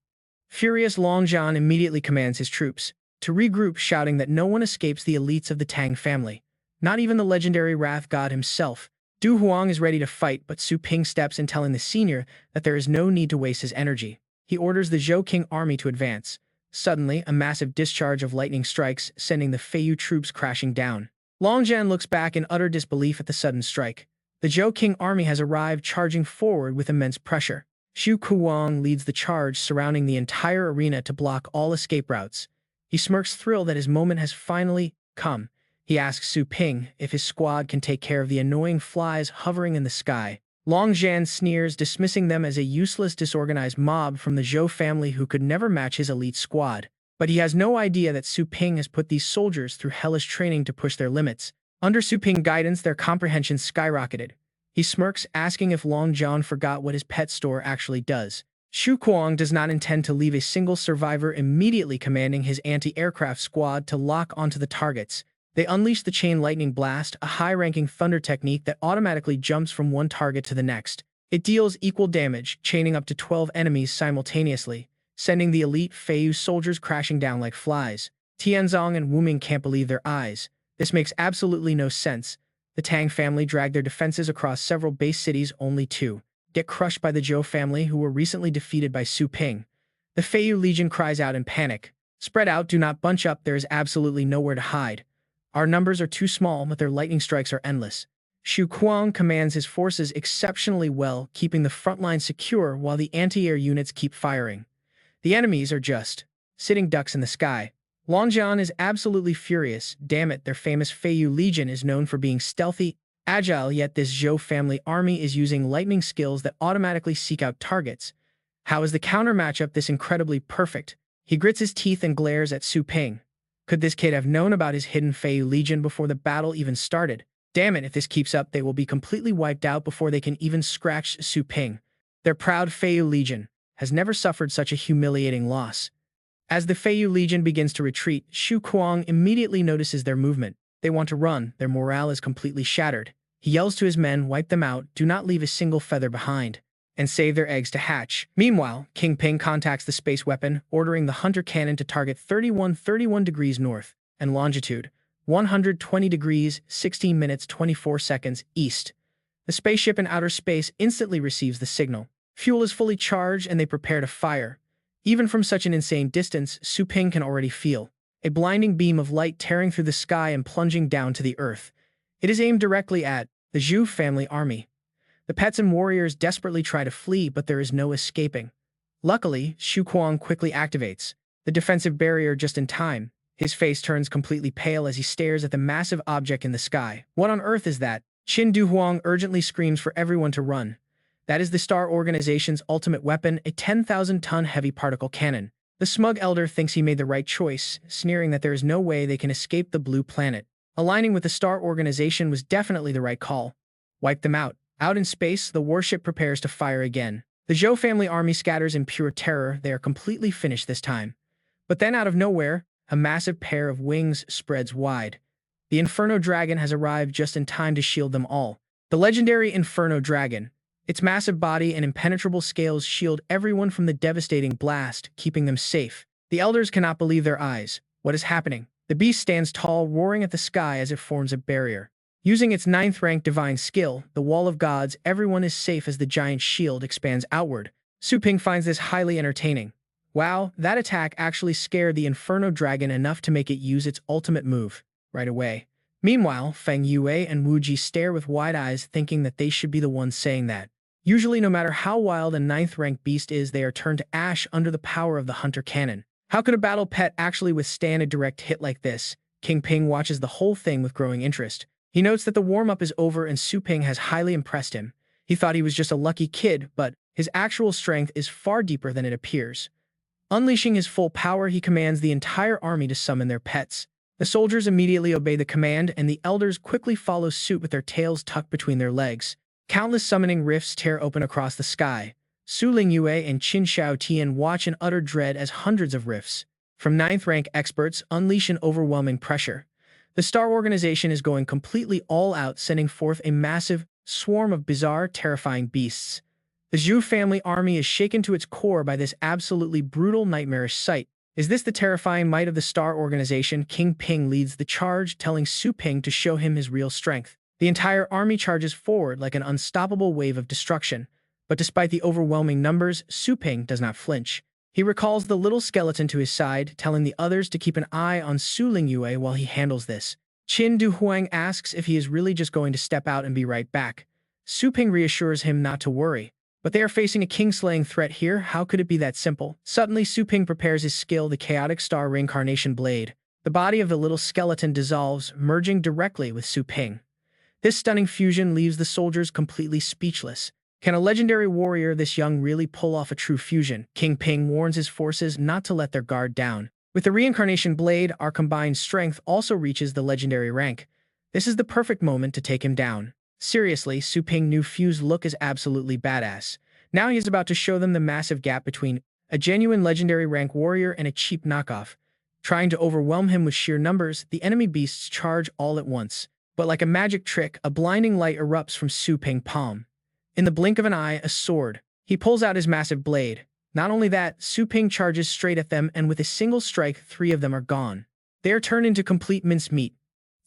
Furious Long Zhan immediately commands his troops to regroup, shouting that no one escapes the elites of the Tang family. Not even the legendary Wrath God himself. Du Huang is ready to fight, but Su Ping steps in, telling the senior that there is no need to waste his energy. He orders the Zhou King army to advance. Suddenly, a massive discharge of lightning strikes, sending the Feiyu troops crashing down. Long Zhan looks back in utter disbelief at the sudden strike. The Zhou King army has arrived, charging forward with immense pressure. Xu Kuang leads the charge, surrounding the entire arena to block all escape routes. He smirks, thrilled that his moment has finally come. He asks Su Ping if his squad can take care of the annoying flies hovering in the sky. Long Zhan sneers, dismissing them as a useless, disorganized mob from the Zhou family who could never match his elite squad. But he has no idea that Su Ping has put these soldiers through hellish training to push their limits. Under Su Ping's guidance, their comprehension skyrocketed. He smirks, asking if Long Zhan forgot what his pet store actually does. Xu Kuang does not intend to leave a single survivor, immediately commanding his anti-aircraft squad to lock onto the targets. They unleash the Chain Lightning Blast, a high-ranking thunder technique that automatically jumps from one target to the next. It deals equal damage, chaining up to 12 enemies simultaneously, sending the elite Feiyu soldiers crashing down like flies. Tianzong and Wu Ming can't believe their eyes. This makes absolutely no sense. The Tang family dragged their defenses across several base cities, only to get crushed by the Zhou family, who were recently defeated by Su Ping. The Feiyu Legion cries out in panic. Spread out, do not bunch up, there is absolutely nowhere to hide. Our numbers are too small, but their lightning strikes are endless. Xu Kuang commands his forces exceptionally well, keeping the front line secure while the anti-air units keep firing. The enemies are just sitting ducks in the sky. Long Zhan is absolutely furious. Damn it, their famous Feiyu Legion is known for being stealthy, agile, yet this Zhou family army is using lightning skills that automatically seek out targets. How is the counter matchup this incredibly perfect? He grits his teeth and glares at Su Ping. Could this kid have known about his hidden Feiyu Legion before the battle even started? Damn it, if this keeps up, they will be completely wiped out before they can even scratch Su Ping. Their proud Feiyu Legion has never suffered such a humiliating loss. As the Feiyu Legion begins to retreat, Xu Kuang immediately notices their movement. They want to run, their morale is completely shattered. He yells to his men, wipe them out, do not leave a single feather behind, and save their eggs to hatch. Meanwhile, King Ping contacts the space weapon, ordering the hunter cannon to target 31 degrees north and longitude 120 degrees 16 minutes 24 seconds east. The spaceship in outer space instantly receives the signal. Fuel is fully charged and they prepare to fire. Even from such an insane distance, Su Ping can already feel a blinding beam of light tearing through the sky and plunging down to the earth. It is aimed directly at the Zhou family army. The pets and warriors desperately try to flee, but there is no escaping. Luckily, Xu Kuang quickly activates the defensive barrier just in time. His face turns completely pale as he stares at the massive object in the sky. What on earth is that? Qin Du Huang urgently screams for everyone to run. That is the Star Organization's ultimate weapon, a 10,000-ton heavy particle cannon. The smug elder thinks he made the right choice, sneering that there is no way they can escape the blue planet. Aligning with the Star Organization was definitely the right call. Wipe them out. Out in space, the warship prepares to fire again. The Zhou family army scatters in pure terror. They are completely finished this time. But then out of nowhere, a massive pair of wings spreads wide. The Inferno Dragon has arrived just in time to shield them all. The legendary Inferno Dragon. Its massive body and impenetrable scales shield everyone from the devastating blast, keeping them safe. The elders cannot believe their eyes. What is happening? The beast stands tall, roaring at the sky as it forms a barrier. Using its ninth-rank divine skill, the Wall of Gods, everyone is safe as the giant shield expands outward. Su Ping finds this highly entertaining. Wow, that attack actually scared the Inferno Dragon enough to make it use its ultimate move right away. Meanwhile, Feng Yue and Wu Ji stare with wide eyes, thinking that they should be the ones saying that. Usually, no matter how wild a ninth-rank beast is, they are turned to ash under the power of the Hunter Cannon. How could a battle pet actually withstand a direct hit like this? King Ping watches the whole thing with growing interest. He notes that the warm-up is over and Su Ping has highly impressed him. He thought he was just a lucky kid, but his actual strength is far deeper than it appears. Unleashing his full power, he commands the entire army to summon their pets. The soldiers immediately obey the command, and the elders quickly follow suit with their tails tucked between their legs. Countless summoning rifts tear open across the sky. Su Lingyue and Qin Shaotian watch in utter dread as hundreds of rifts from ninth-rank experts unleash an overwhelming pressure. The Star Organization is going completely all out, sending forth a massive swarm of bizarre, terrifying beasts. The Zhu family army is shaken to its core by this absolutely brutal, nightmarish sight. Is this the terrifying might of the Star Organization? King Ping leads the charge, telling Su Ping to show him his real strength. The entire army charges forward like an unstoppable wave of destruction. But despite the overwhelming numbers, Su Ping does not flinch. He recalls the little skeleton to his side, telling the others to keep an eye on Su Lingyue while he handles this. Qin Duhuang asks if he is really just going to step out and be right back. Su Ping reassures him not to worry. But they are facing a king-slaying threat here. How could it be that simple? Suddenly, Su Ping prepares his skill, the Chaotic Star Reincarnation Blade. The body of the little skeleton dissolves, merging directly with Su Ping. This stunning fusion leaves the soldiers completely speechless. Can a legendary warrior this young really pull off a true fusion? King Ping warns his forces not to let their guard down. With the Reincarnation Blade, our combined strength also reaches the legendary rank. This is the perfect moment to take him down. Seriously, Su Ping's new fused look is absolutely badass. Now he is about to show them the massive gap between a genuine legendary rank warrior and a cheap knockoff. Trying to overwhelm him with sheer numbers, the enemy beasts charge all at once. But like a magic trick, a blinding light erupts from Su Ping's palm. In the blink of an eye, a sword. He pulls out his massive blade. Not only that, Su Ping charges straight at them, and with a single strike, 3 of them are gone. They are turned into complete mincemeat.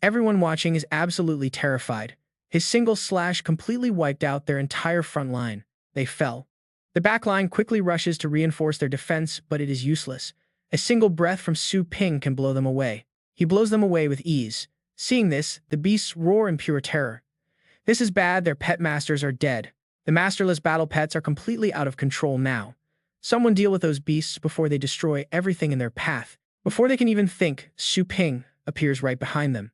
Everyone watching is absolutely terrified. His single slash completely wiped out their entire front line. They fell. The back line quickly rushes to reinforce their defense, but it is useless. A single breath from Su Ping can blow them away. He blows them away with ease. Seeing this, the beasts roar in pure terror. This is bad, their pet masters are dead. The masterless battle pets are completely out of control now. Someone deal with those beasts before they destroy everything in their path. Before they can even think, Su Ping appears right behind them.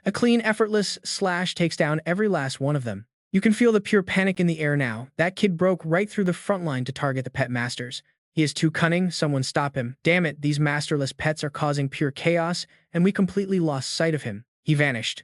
A clean, effortless slash takes down every last one of them. You can feel the pure panic in the air now. That kid broke right through the front line to target the pet masters. He is too cunning, someone stop him. Damn it, these masterless pets are causing pure chaos, and we completely lost sight of him. He vanished.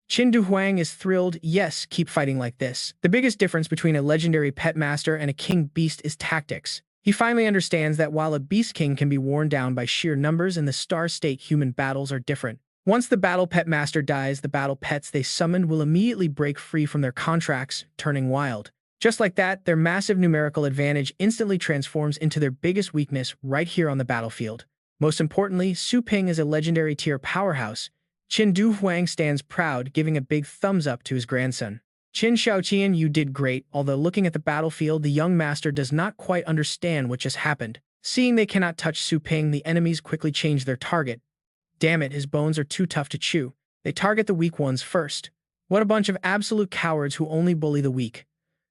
Qin Duhuang is thrilled. Yes, keep fighting like this. The biggest difference between a legendary pet master and a king beast is tactics. He finally understands that while a beast king can be worn down by sheer numbers, in the star state human battles are different. Once the battle pet master dies, the battle pets they summoned will immediately break free from their contracts, turning wild. Just like that, their massive numerical advantage instantly transforms into their biggest weakness right here on the battlefield. Most importantly, Su Ping is a legendary tier powerhouse. Qin Duhuang stands proud, giving a big thumbs up to his grandson. Qin Shaoqian, you did great. Although looking at the battlefield, the young master does not quite understand what just happened. Seeing they cannot touch Su Ping, the enemies quickly change their target. Damn it, his bones are too tough to chew. They target the weak ones first. What a bunch of absolute cowards who only bully the weak.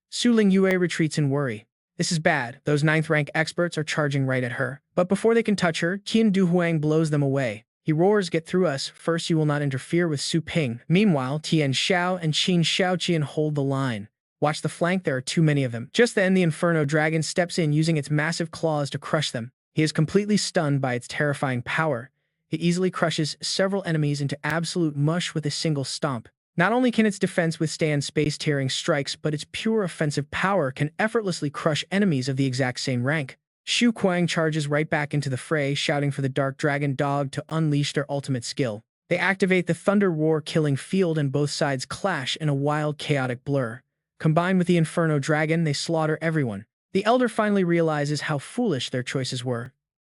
Su Lingyue retreats in worry. This is bad. Those 9th rank experts are charging right at her. But before they can touch her, Qin Duhuang blows them away. He roars, get through us. First, you will not interfere with Su Ping. Meanwhile, Tian Xiao and Qin Shaoqian hold the line. Watch the flank, there are too many of them. Just then, the Inferno Dragon steps in, using its massive claws to crush them. He is completely stunned by its terrifying power. It easily crushes several enemies into absolute mush with a single stomp. Not only can its defense withstand space-tearing strikes, but its pure offensive power can effortlessly crush enemies of the exact same rank. Xu Kuang charges right back into the fray, shouting for the Dark Dragon Dog to unleash their ultimate skill. They activate the Thunder Roar killing field, and both sides clash in a wild, chaotic blur. Combined with the Inferno Dragon, they slaughter everyone. The Elder finally realizes how foolish their choices were.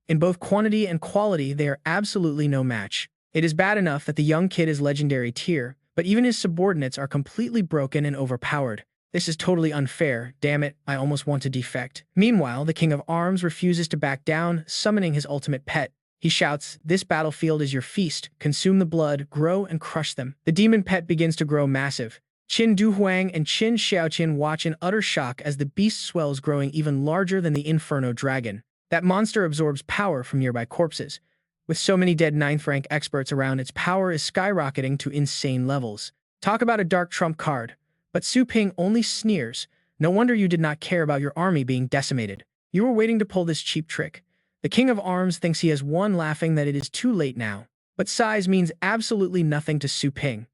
In both quantity and quality, they are absolutely no match. It is bad enough that the young kid is legendary tier, but even his subordinates are completely broken and overpowered. This is totally unfair. Damn it, I almost want to defect. Meanwhile, the King of Arms refuses to back down, summoning his ultimate pet. He shouts, "This battlefield is your feast. Consume the blood, grow, and crush them." The demon pet begins to grow massive. Qin Duhuang and Qin Xiaoqian watch in utter shock as the beast swells, growing even larger than the Inferno Dragon. That monster absorbs power from nearby corpses. With so many dead 9th rank experts around, its power is skyrocketing to insane levels. Talk about a dark trump card. But Su Ping only sneers. No wonder you did not care about your army being decimated. You were waiting to pull this cheap trick. The King of Arms thinks he has won, laughing that it is too late now. But size means absolutely nothing to Su Ping.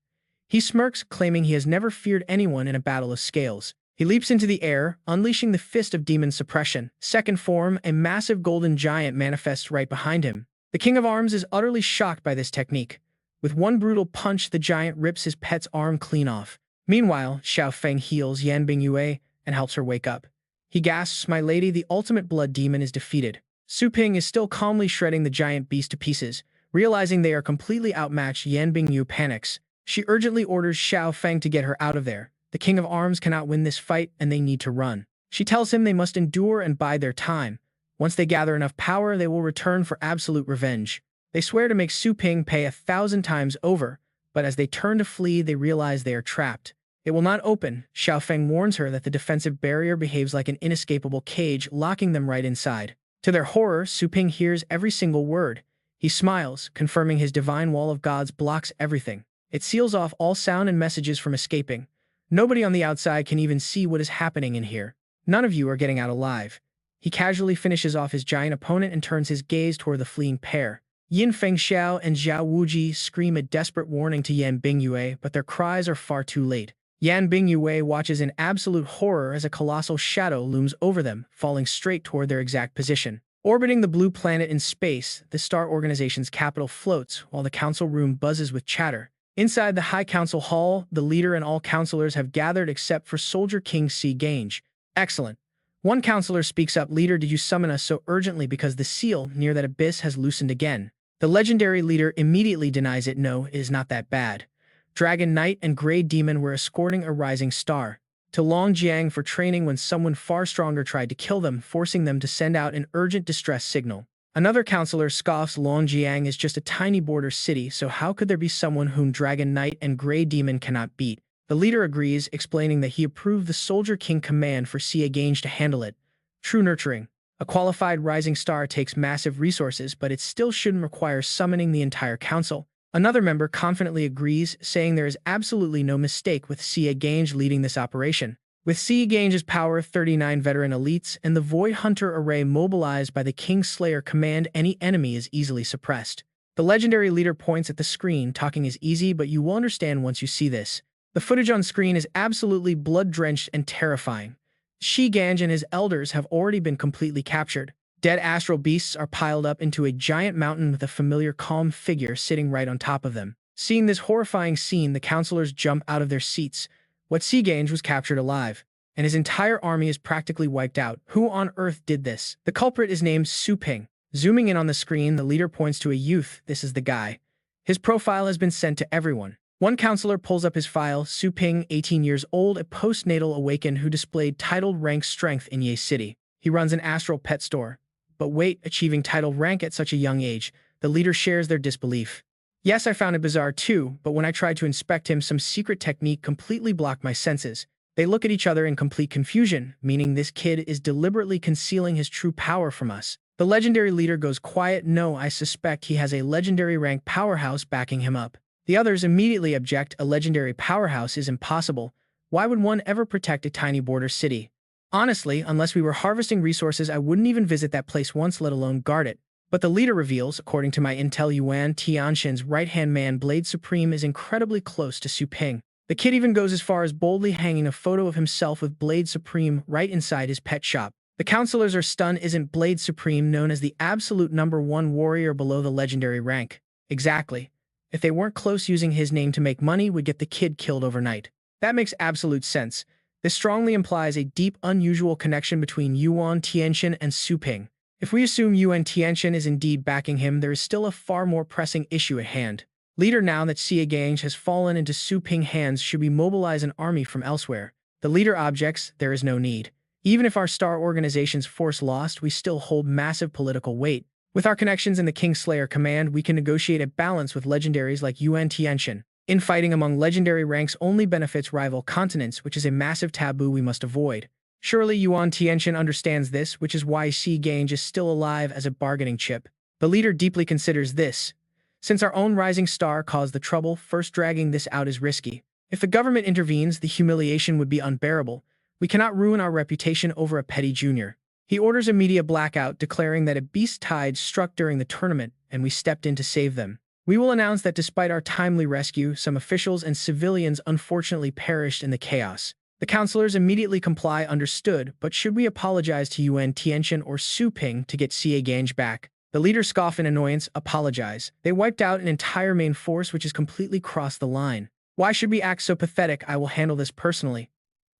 He smirks, claiming he has never feared anyone in a battle of scales. He leaps into the air, unleashing the Fist of Demon Suppression. Second form, a massive golden giant manifests right behind him. The King of Arms is utterly shocked by this technique. With one brutal punch, the giant rips his pet's arm clean off. Meanwhile, Xiao Feng heals Yan Bingyue and helps her wake up. He gasps, "My lady, the ultimate blood demon is defeated." Su Ping is still calmly shredding the giant beast to pieces. Realizing they are completely outmatched, Yan Bingyu panics. She urgently orders Xiao Feng to get her out of there. The King of Arms cannot win this fight, and they need to run. She tells him they must endure and bide their time. Once they gather enough power, they will return for absolute revenge. They swear to make Su Ping pay 1,000 times over, but as they turn to flee, they realize they are trapped. It will not open. Xiao Feng warns her that the defensive barrier behaves like an inescapable cage, locking them right inside. To their horror, Su Ping hears every single word. He smiles, confirming his divine wall of gods blocks everything. It seals off all sound and messages from escaping. Nobody on the outside can even see what is happening in here. None of you are getting out alive. He casually finishes off his giant opponent and turns his gaze toward the fleeing pair. Yin Fengxiao and Zhao Wuji scream a desperate warning to Yan Bingyue, but their cries are far too late. Yan Bingyue watches in absolute horror as a colossal shadow looms over them, falling straight toward their exact position. Orbiting the blue planet in space, the Star Organization's capital floats while the council room buzzes with chatter. Inside the High Council Hall, the leader and all councilors have gathered except for Soldier King Si Gange. Excellent. One counselor speaks up, "Leader, did you summon us so urgently because the seal near that abyss has loosened again?" The legendary leader immediately denies it. "No, it is not that bad. Dragon Knight and Grey Demon were escorting a rising star to Longjiang for training when someone far stronger tried to kill them, forcing them to send out an urgent distress signal." Another counselor scoffs, "Longjiang is just a tiny border city, so how could there be someone whom Dragon Knight and Grey Demon cannot beat?" The leader agrees, explaining that he approved the Soldier King command for Xie Gange to handle it. True nurturing. A qualified rising star takes massive resources, but it still shouldn't require summoning the entire council. Another member confidently agrees, saying there is absolutely no mistake with Xie Gange leading this operation. With Xie Gange's power, 39 veteran elites, and the Void Hunter array mobilized by the Kingslayer command, any enemy is easily suppressed. The legendary leader points at the screen, talking is easy, but you will understand once you see this. The footage on screen is absolutely blood-drenched and terrifying. Xie Gange and his elders have already been completely captured. Dead astral beasts are piled up into a giant mountain with a familiar calm figure sitting right on top of them. Seeing this horrifying scene, the counselors jump out of their seats. What Xie Gange was captured alive, and his entire army is practically wiped out. Who on earth did this? The culprit is named Su Ping. Zooming in on the screen, the leader points to a youth. This is the guy. His profile has been sent to everyone. One counselor pulls up his file. Su Ping, 18 years old, a postnatal awakened who displayed titled rank strength in Ye City. He runs an Astral Pet Store. But wait, achieving titled rank at such a young age, the leader shares their disbelief. Yes, I found it bizarre too, but when I tried to inspect him, some secret technique completely blocked my senses. They look at each other in complete confusion, meaning this kid is deliberately concealing his true power from us. The legendary leader goes quiet. "No, I suspect he has a legendary rank powerhouse backing him up." The others immediately object. "A legendary powerhouse is impossible. Why would one ever protect a tiny border city? Honestly, unless we were harvesting resources, I wouldn't even visit that place once, let alone guard it." But the leader reveals, according to my intel, Yuan Tianxin's right-hand man, Blade Supreme, is incredibly close to Su Ping. The kid even goes as far as boldly hanging a photo of himself with Blade Supreme right inside his pet shop. The counselors are stunned. Isn't Blade Supreme known as the absolute #1 warrior below the legendary rank? Exactly. If they weren't close, using his name to make money would get the kid killed overnight. That makes absolute sense. This strongly implies a deep, unusual connection between Yuan Tianxin and Su Ping. If we assume Yuan Tianxian is indeed backing him, there is still a far more pressing issue at hand. Leader, now that Xie Gange has fallen into Su Ping's hands, should we mobilize an army from elsewhere? The leader objects, there is no need. Even if our star organization's force lost, we still hold massive political weight. With our connections in the Kingslayer command, we can negotiate a balance with legendaries like Yuan Tianxian. Infighting among legendary ranks only benefits rival continents, which is a massive taboo we must avoid. Surely Yuan Tianxian understands this, which is why Xie Gange is still alive as a bargaining chip. The leader deeply considers this. Since our own rising star caused the trouble, first dragging this out is risky. If the government intervenes, the humiliation would be unbearable. We cannot ruin our reputation over a petty junior. He orders a media blackout, declaring that a beast tide struck during the tournament, and we stepped in to save them. We will announce that despite our timely rescue, some officials and civilians unfortunately perished in the chaos. The counselors immediately comply, understood, but should we apologize to Yuan Tianxian or Su Ping to get Xie Gange back? The leaders scoff in annoyance, apologize. They wiped out an entire main force which has completely crossed the line. Why should we act so pathetic? I will handle this personally.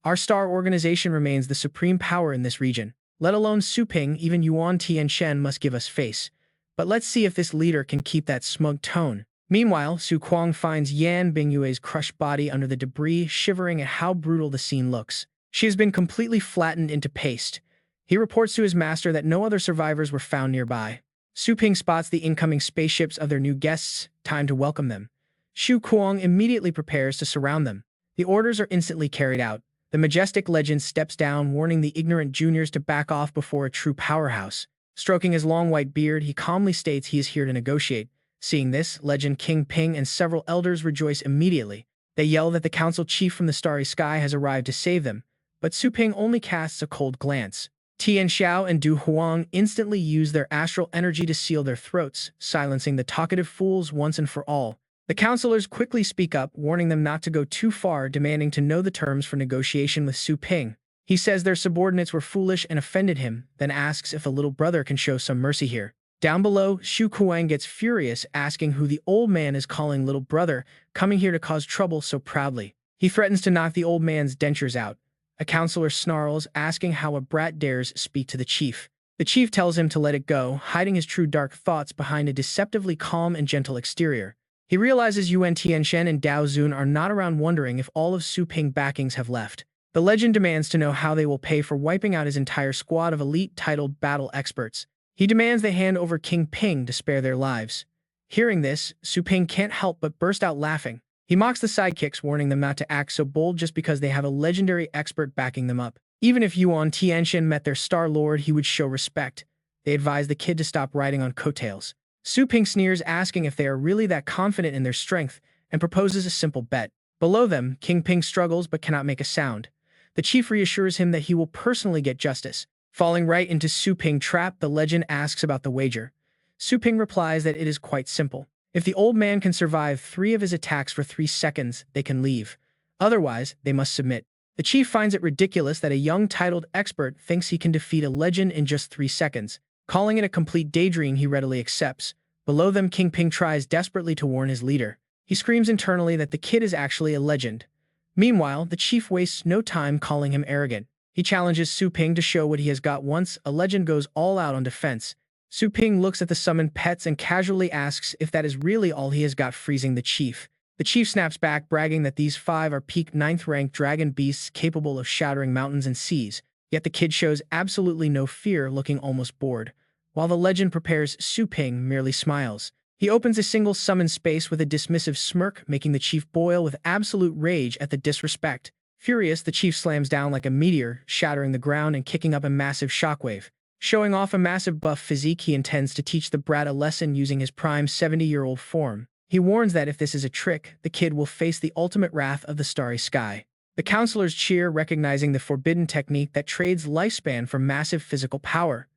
Our star organization remains the supreme power in this region. Let alone Su Ping, even Yuan Tianxian must give us face. But let's see if this leader can keep that smug tone. Meanwhile, Su Kuang finds Yan Bingyue's crushed body under the debris, shivering at how brutal the scene looks. She has been completely flattened into paste. He reports to his master that no other survivors were found nearby. Su Ping spots the incoming spaceships of their new guests, time to welcome them. Su Kuang immediately prepares to surround them. The orders are instantly carried out. The majestic legend steps down, warning the ignorant juniors to back off before a true powerhouse. Stroking his long white beard, he calmly states he is here to negotiate. Seeing this, Legend King Ping and several elders rejoice immediately. They yell that the council chief from the starry sky has arrived to save them, but Su Ping only casts a cold glance. Tian Xiao and Du Huang instantly use their astral energy to seal their throats, silencing the talkative fools once and for all. The counselors quickly speak up, warning them not to go too far, demanding to know the terms for negotiation with Su Ping. He says their subordinates were foolish and offended him, then asks if a little brother can show some mercy here. Down below, Su Kuang gets furious, asking who the old man is calling little brother, coming here to cause trouble so proudly. He threatens to knock the old man's dentures out. A counselor snarls, asking how a brat dares speak to the chief. The chief tells him to let it go, hiding his true dark thoughts behind a deceptively calm and gentle exterior. He realizes Yuan Tianxian and Dao Zun are not around, wondering if all of Su Ping's backings have left. The legend demands to know how they will pay for wiping out his entire squad of elite titled battle experts. He demands they hand over King Ping to spare their lives. Hearing this, Su Ping can't help but burst out laughing. He mocks the sidekicks, warning them not to act so bold just because they have a legendary expert backing them up. Even if Yuan Tianxian met their star lord, he would show respect. They advise the kid to stop riding on coattails. Su Ping sneers, asking if they are really that confident in their strength, and proposes a simple bet. Below them, King Ping struggles but cannot make a sound. The chief reassures him that he will personally get justice. Falling right into Su Ping's trap, the legend asks about the wager. Su Ping replies that it is quite simple. If the old man can survive 3 of his attacks for 3 seconds, they can leave. Otherwise, they must submit. The chief finds it ridiculous that a young titled expert thinks he can defeat a legend in just 3 seconds. Calling it a complete daydream, he readily accepts. Below them, King Ping tries desperately to warn his leader. He screams internally that the kid is actually a legend. Meanwhile, the chief wastes no time calling him arrogant. He challenges Su Ping to show what he has got. Once a legend goes all out on defense. Su Ping looks at the summoned pets and casually asks if that is really all he has got, freezing the chief. The chief snaps back, bragging that these 5 are peak 9th rank dragon beasts capable of shattering mountains and seas. Yet the kid shows absolutely no fear, looking almost bored. While the legend prepares, Su Ping merely smiles. He opens a single summon space with a dismissive smirk, making the chief boil with absolute rage at the disrespect. Furious, the chief slams down like a meteor, shattering the ground and kicking up a massive shockwave. Showing off a massive buff physique, he intends to teach the brat a lesson using his prime 70-year-old form. He warns that if this is a trick, the kid will face the ultimate wrath of the starry sky. The counselors cheer, recognizing the forbidden technique that trades lifespan for massive physical power.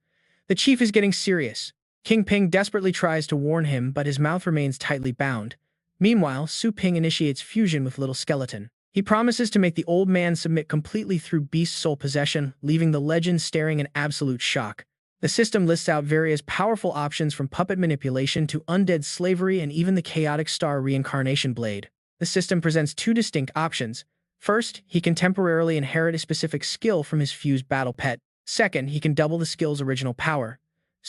The chief is getting serious. King Ping desperately tries to warn him, but his mouth remains tightly bound. Meanwhile, Su Ping initiates fusion with Little Skeleton. He promises to make the old man submit completely through beast soul possession, leaving the legend staring in absolute shock. The system lists out various powerful options from puppet manipulation to undead slavery and even the chaotic star reincarnation blade. The system presents 2 distinct options. First, he can temporarily inherit a specific skill from his fused battle pet. Second, he can double the skill's original power.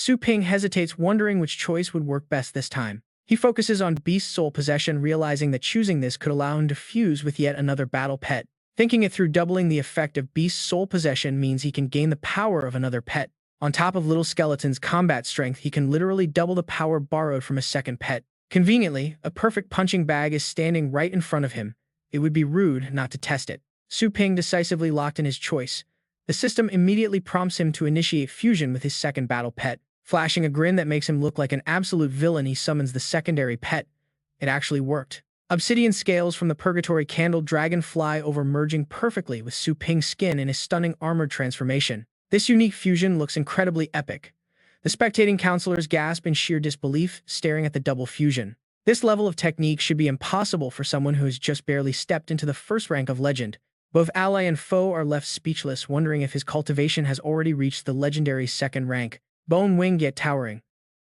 Su Ping hesitates, wondering which choice would work best this time. He focuses on Beast's soul possession, realizing that choosing this could allow him to fuse with yet another battle pet. Thinking it through, doubling the effect of Beast's soul possession means he can gain the power of another pet. On top of Little Skeleton's combat strength, he can literally double the power borrowed from a second pet. Conveniently, a perfect punching bag is standing right in front of him. It would be rude not to test it. Su Ping decisively locked in his choice. The system immediately prompts him to initiate fusion with his second battle pet. Flashing a grin that makes him look like an absolute villain, he summons the secondary pet. It actually worked. Obsidian scales from the Purgatory Candle Dragon fly over, merging perfectly with Su Ping's skin in a stunning armored transformation. This unique fusion looks incredibly epic. The spectating counselors gasp in sheer disbelief, staring at the double fusion. This level of technique should be impossible for someone who has just barely stepped into the first rank of legend. Both ally and foe are left speechless, wondering if his cultivation has already reached the legendary second rank. Bone wing yet towering.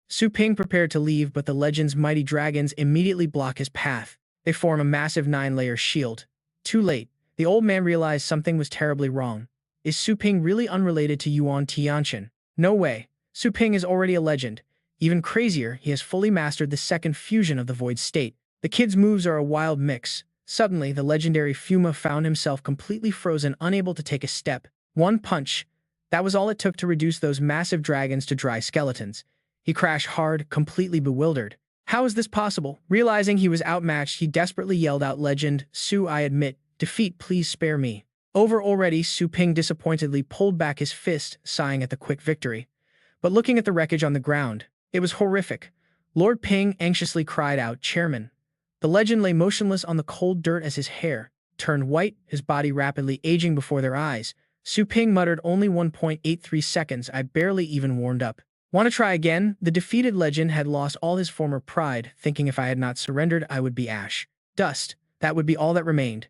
Su Ping prepared to leave, but the legend's mighty dragons immediately block his path. They form a massive 9-layer shield. Too late. The old man realized something was terribly wrong. Is Su Ping really unrelated to Yuan Tianqian? No way. Su Ping is already a legend. Even crazier, he has fully mastered the second fusion of the void state. The kid's moves are a wild mix. Suddenly, the legendary Fuma found himself completely frozen, unable to take a step. One punch. That was all it took to reduce those massive dragons to dry skeletons. He crashed hard, completely bewildered. How is this possible? Realizing he was outmatched, he desperately yelled out, "Legend, Su, I admit defeat, please spare me." Over already, Su Ping disappointedly pulled back his fist, sighing at the quick victory. But looking at the wreckage on the ground, it was horrific. Lord Ping anxiously cried out, "Chairman." The legend lay motionless on the cold dirt as his hair turned white, his body rapidly aging before their eyes. Su Ping muttered, "Only 1.83 seconds, I barely even warmed up." Want to try again? The defeated legend had lost all his former pride, thinking if I had not surrendered, I would be ash. Dust. That would be all that remained.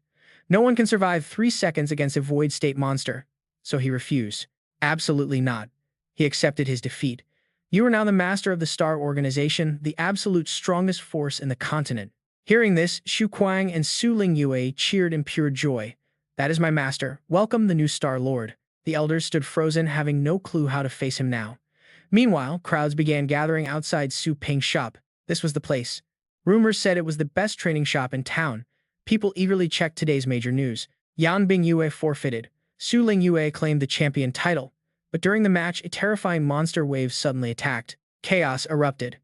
No one can survive 3 seconds against a void state monster. So he refused. Absolutely not. He accepted his defeat. You are now the master of the Star Organization, the absolute strongest force in the continent. Hearing this, Xu Kuang and Su Lingyue cheered in pure joy. That is my master. Welcome the new Star Lord. The elders stood frozen, having no clue how to face him now. Meanwhile, crowds began gathering outside Su Ping's shop. This was the place. Rumors said it was the best training shop in town. People eagerly checked today's major news. Yan Bingyue forfeited. Su Lingyue claimed the champion title. But during the match, a terrifying monster wave suddenly attacked. Chaos erupted.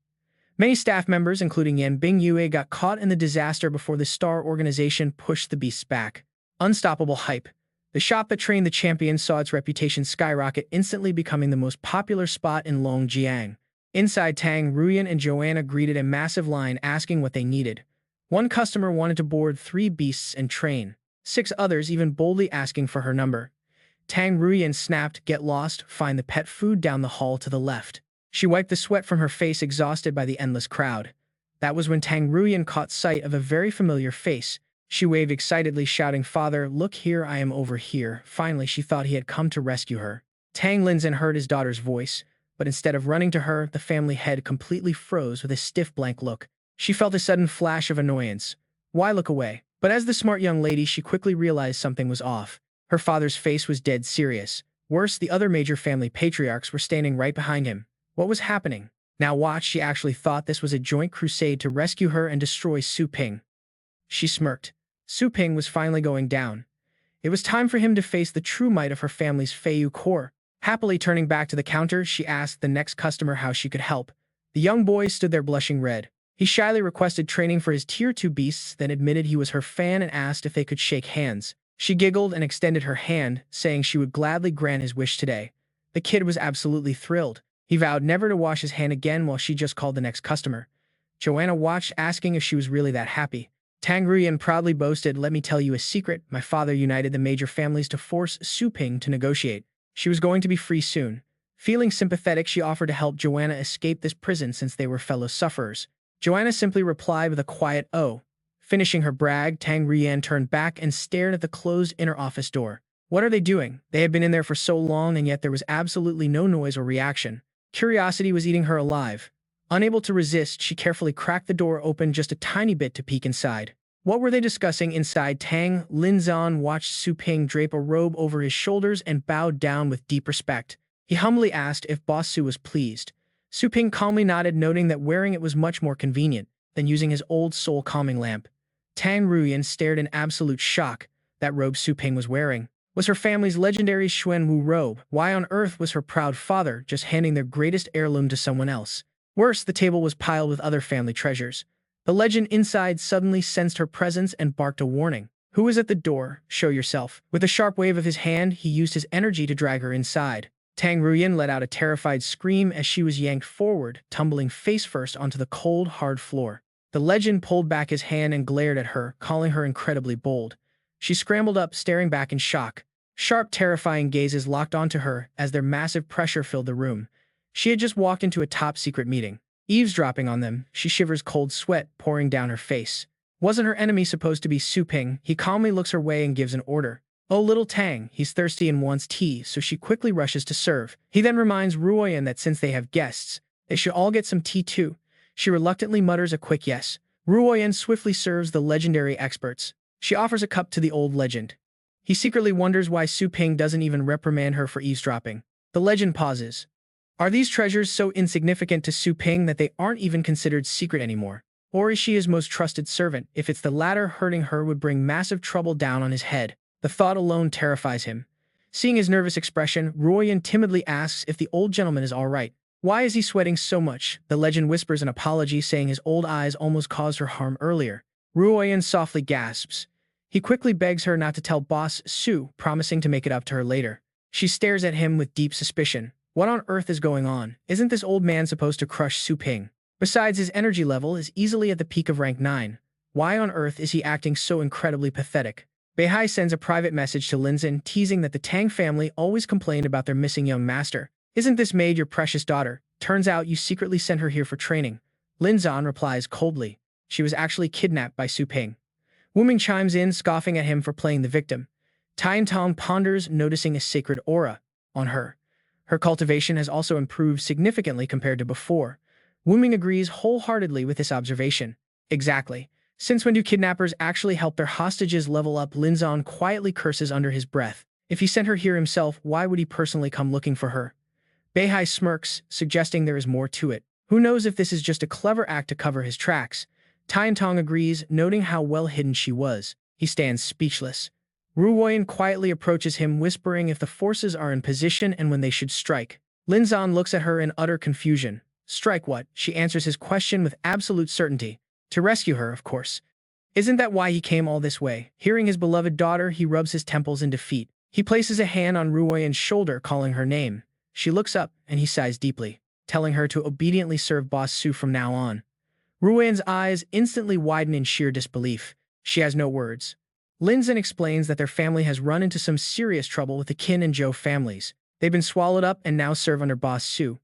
Many staff members, including Yan Bingyue, got caught in the disaster before the Star Organization pushed the beasts back. Unstoppable hype. The shop that trained the champion saw its reputation skyrocket, instantly becoming the most popular spot in Longjiang. Inside, Tang, Ruyan, and Joanna greeted a massive line asking what they needed. One customer wanted to board 3 beasts and train. 6 others even boldly asking for her number. Tang Ruyan snapped, "Get lost, find the pet food down the hall to the left." She wiped the sweat from her face, exhausted by the endless crowd. That was when Tang Ruyan caught sight of a very familiar face. She waved excitedly, shouting, "Father, look here, I am over here." Finally, she thought he had come to rescue her. Tang Linzhen heard his daughter's voice, but instead of running to her, the family head completely froze with a stiff, blank look. She felt a sudden flash of annoyance. Why look away? But as the smart young lady, she quickly realized something was off. Her father's face was dead serious. Worse, the other major family patriarchs were standing right behind him. What was happening? Now watch, she actually thought this was a joint crusade to rescue her and destroy Su Ping. She smirked. Su Ping was finally going down. It was time for him to face the true might of her family's Feiyu core. Happily turning back to the counter, she asked the next customer how she could help. The young boy stood there blushing red. He shyly requested training for his Tier 2 beasts, then admitted he was her fan and asked if they could shake hands. She giggled and extended her hand, saying she would gladly grant his wish today. The kid was absolutely thrilled. He vowed never to wash his hand again while she just called the next customer. Joanna watched, asking if she was really that happy. Tang Ruyan proudly boasted, "Let me tell you a secret. My father united the major families to force Su Ping to negotiate. She was going to be free soon." Feeling sympathetic, she offered to help Joanna escape this prison since they were fellow sufferers. Joanna simply replied with a quiet "oh." Finishing her brag, Tang Ruyan turned back and stared at the closed inner office door. What are they doing? They had been in there for so long, and yet there was absolutely no noise or reaction. Curiosity was eating her alive. Unable to resist, she carefully cracked the door open just a tiny bit to peek inside. What were they discussing inside? Tang Linzhen watched Su Ping drape a robe over his shoulders and bowed down with deep respect. He humbly asked if Boss Su was pleased. Su Ping calmly nodded, noting that wearing it was much more convenient than using his old soul calming lamp. Tang Ruyan stared in absolute shock. That robe Su Ping was wearing was her family's legendary Xuan Wu robe. Why on earth was her proud father just handing their greatest heirloom to someone else? Worse, the table was piled with other family treasures. The legend inside suddenly sensed her presence and barked a warning. Who is at the door? Show yourself. With a sharp wave of his hand, he used his energy to drag her inside. Tang Ruyan let out a terrified scream as she was yanked forward, tumbling face first onto the cold, hard floor. The legend pulled back his hand and glared at her, calling her incredibly bold. She scrambled up, staring back in shock. Sharp, terrifying gazes locked onto her as their massive pressure filled the room. She had just walked into a top-secret meeting. Eavesdropping on them, she shivers, cold sweat pouring down her face. Wasn't her enemy supposed to be Su Ping? He calmly looks her way and gives an order. Oh, little Tang, he's thirsty and wants tea, so she quickly rushes to serve. He then reminds Ruoyan that since they have guests, they should all get some tea too. She reluctantly mutters a quick yes. Ruoyan swiftly serves the legendary experts. She offers a cup to the old legend. He secretly wonders why Su Ping doesn't even reprimand her for eavesdropping. The legend pauses. Are these treasures so insignificant to Su Ping that they aren't even considered secret anymore? Or is she his most trusted servant? If it's the latter, hurting her would bring massive trouble down on his head. The thought alone terrifies him. Seeing his nervous expression, Ruoyan timidly asks if the old gentleman is all right. Why is he sweating so much? The legend whispers an apology, saying his old eyes almost caused her harm earlier. Ruoyan softly gasps. He quickly begs her not to tell Boss Su, promising to make it up to her later. She stares at him with deep suspicion. What on earth is going on? Isn't this old man supposed to crush Su Ping? Besides, his energy level is easily at the peak of rank 9. Why on earth is he acting so incredibly pathetic? Beihai sends a private message to Linzan, teasing that the Tang family always complained about their missing young master. Isn't this maid your precious daughter? Turns out you secretly sent her here for training. Linzan replies coldly. She was actually kidnapped by Su Ping. Wuming chimes in, scoffing at him for playing the victim. Tiantong ponders, noticing a sacred aura on her. Her cultivation has also improved significantly compared to before. Wuming agrees wholeheartedly with this observation. Exactly. Since when do kidnappers actually help their hostages level up? Linzan quietly curses under his breath. If he sent her here himself, why would he personally come looking for her? Beihai smirks, suggesting there is more to it. Who knows if this is just a clever act to cover his tracks? Tiantong agrees, noting how well hidden she was. He stands speechless. Ruoyan quietly approaches him, whispering if the forces are in position and when they should strike. Linzan looks at her in utter confusion. Strike what? She answers his question with absolute certainty. To rescue her, of course. Isn't that why he came all this way? Hearing his beloved daughter, he rubs his temples in defeat. He places a hand on Ruoyan's shoulder, calling her name. She looks up, and he sighs deeply, telling her to obediently serve Boss Su from now on. Ruoyan's eyes instantly widen in sheer disbelief. She has no words. Linzan explains that their family has run into some serious trouble with the Qin and Zhou families. They've been swallowed up and now serve under Boss Su.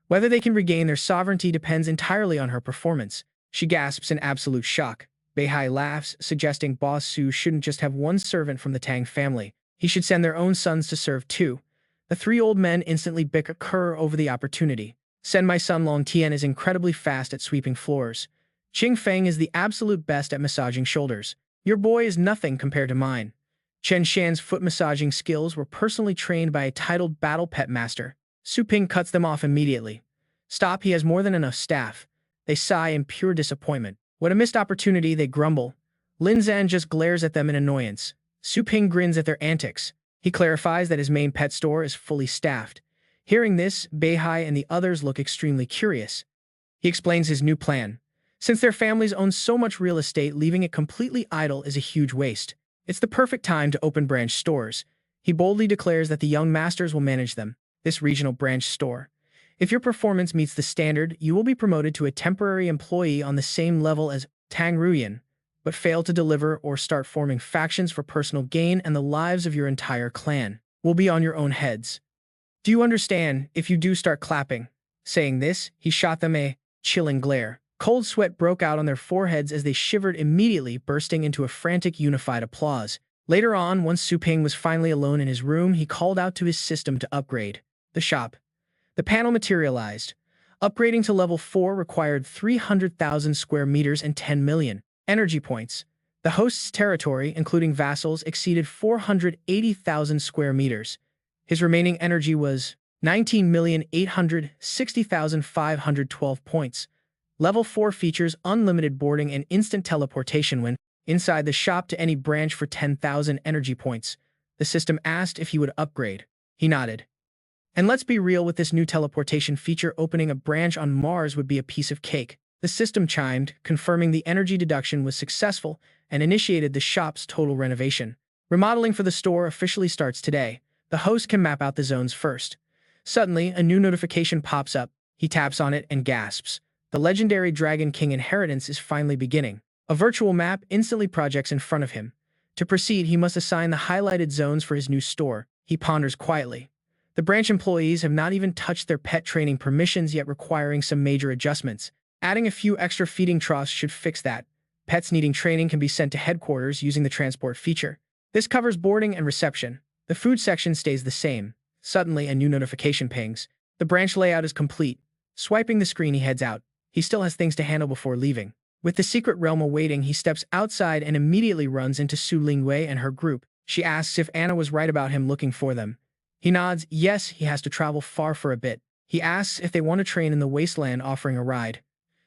Whether they can regain their sovereignty depends entirely on her performance. She gasps in absolute shock. Beihai laughs, suggesting Boss Su shouldn't just have one servant from the Tang family. He should send their own sons to serve too. The three old men instantly bicker over the opportunity. Send my son Long Tian is incredibly fast at sweeping floors. Qing Feng is the absolute best at massaging shoulders. Your boy is nothing compared to mine. Chen Shan's foot massaging skills were personally trained by a titled battle pet master. Su Ping cuts them off immediately. Stop, he has more than enough staff. They sigh in pure disappointment. What a missed opportunity, they grumble. Linzan just glares at them in annoyance. Su Ping grins at their antics. He clarifies that his main pet store is fully staffed. Hearing this, Beihai and the others look extremely curious. He explains his new plan. Since their families own so much real estate, leaving it completely idle is a huge waste. It's the perfect time to open branch stores. He boldly declares that the young masters will manage them. This regional branch store. If your performance meets the standard, you will be promoted to a temporary employee on the same level as Tang Ruyan, but fail to deliver or start forming factions for personal gain and the lives of your entire clan will be on your own heads. Do you understand? If you do, start clapping. Saying this, he shot them a chilling glare. Cold sweat broke out on their foreheads as they shivered, immediately bursting into a frantic unified applause. Later on, once Su Ping was finally alone in his room, he called out to his system to upgrade the shop. The panel materialized. Upgrading to level 4 required 300,000 square meters and 10 million energy points. The host's territory, including vassals, exceeded 480,000 square meters. His remaining energy was 19,860,512 points. Level 4 features unlimited boarding and instant teleportation when inside the shop to any branch for 10,000 energy points. The system asked if he would upgrade. He nodded. And let's be real, with this new teleportation feature, opening a branch on Mars would be a piece of cake. The system chimed, confirming the energy deduction was successful, and initiated the shop's total renovation. Remodeling for the store officially starts today. The host can map out the zones first. Suddenly, a new notification pops up. He taps on it and gasps. The legendary Dragon King inheritance is finally beginning. A virtual map instantly projects in front of him. To proceed, he must assign the highlighted zones for his new store. He ponders quietly. The branch employees have not even touched their pet training permissions yet, requiring some major adjustments. Adding a few extra feeding troughs should fix that. Pets needing training can be sent to headquarters using the transport feature. This covers boarding and reception. The food section stays the same. Suddenly, a new notification pings. The branch layout is complete. Swiping the screen, he heads out. He still has things to handle before leaving. With the secret realm awaiting, he steps outside and immediately runs into Su Lingyue and her group. She asks if Anna was right about him looking for them. He nods. Yes, he has to travel far for a bit. He asks if they want to train in the wasteland, offering a ride.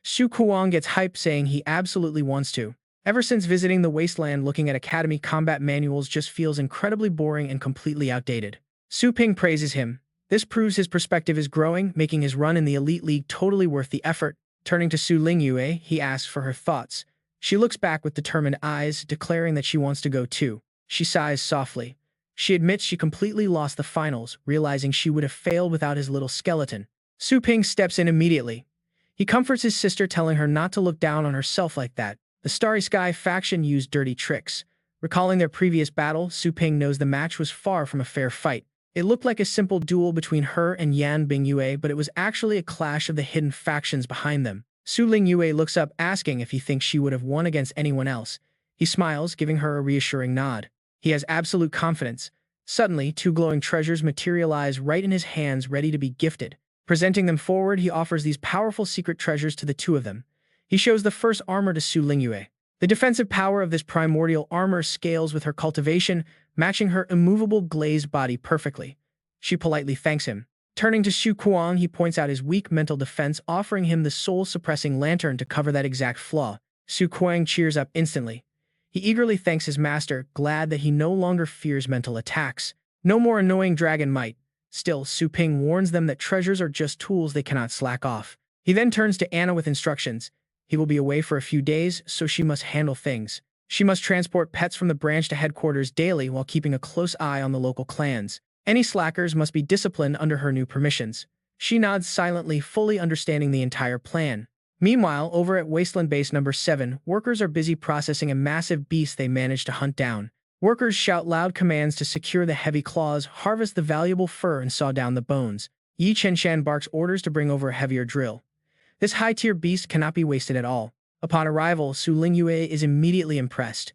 Su Kuang gets hyped, saying he absolutely wants to. Ever since visiting the wasteland, looking at academy combat manuals just feels incredibly boring and completely outdated. Su Ping praises him. This proves his perspective is growing, making his run in the Elite League totally worth the effort. Turning to Su Lingyue, he asks for her thoughts. She looks back with determined eyes, declaring that she wants to go too. She sighs softly. She admits she completely lost the finals, realizing she would have failed without his little skeleton. Su Ping steps in immediately. He comforts his sister, telling her not to look down on herself like that. The Starry Sky faction used dirty tricks. Recalling their previous battle, Su Ping knows the match was far from a fair fight. It looked like a simple duel between her and Yan Bingyue, but it was actually a clash of the hidden factions behind them. Su Lingyue looks up, asking if he thinks she would have won against anyone else. He smiles, giving her a reassuring nod. He has absolute confidence. Suddenly, two glowing treasures materialize right in his hands, ready to be gifted. Presenting them forward, he offers these powerful secret treasures to the two of them. He shows the first armor to Su Lingyue. The defensive power of this primordial armor scales with her cultivation, matching her immovable glazed body perfectly. She politely thanks him. Turning to Su Kuang, he points out his weak mental defense, offering him the soul-suppressing lantern to cover that exact flaw. Su Kuang cheers up instantly. He eagerly thanks his master, glad that he no longer fears mental attacks. No more annoying dragon might. Still, Su Ping warns them that treasures are just tools, they cannot slack off. He then turns to Anna with instructions. He will be away for a few days, so she must handle things. She must transport pets from the branch to headquarters daily while keeping a close eye on the local clans. Any slackers must be disciplined under her new permissions. She nods silently, fully understanding the entire plan. Meanwhile, over at Wasteland Base Number 7, workers are busy processing a massive beast they managed to hunt down. Workers shout loud commands to secure the heavy claws, harvest the valuable fur, and saw down the bones. Yi Chenshan barks orders to bring over a heavier drill. This high-tier beast cannot be wasted at all. Upon arrival, Su Lingyue is immediately impressed.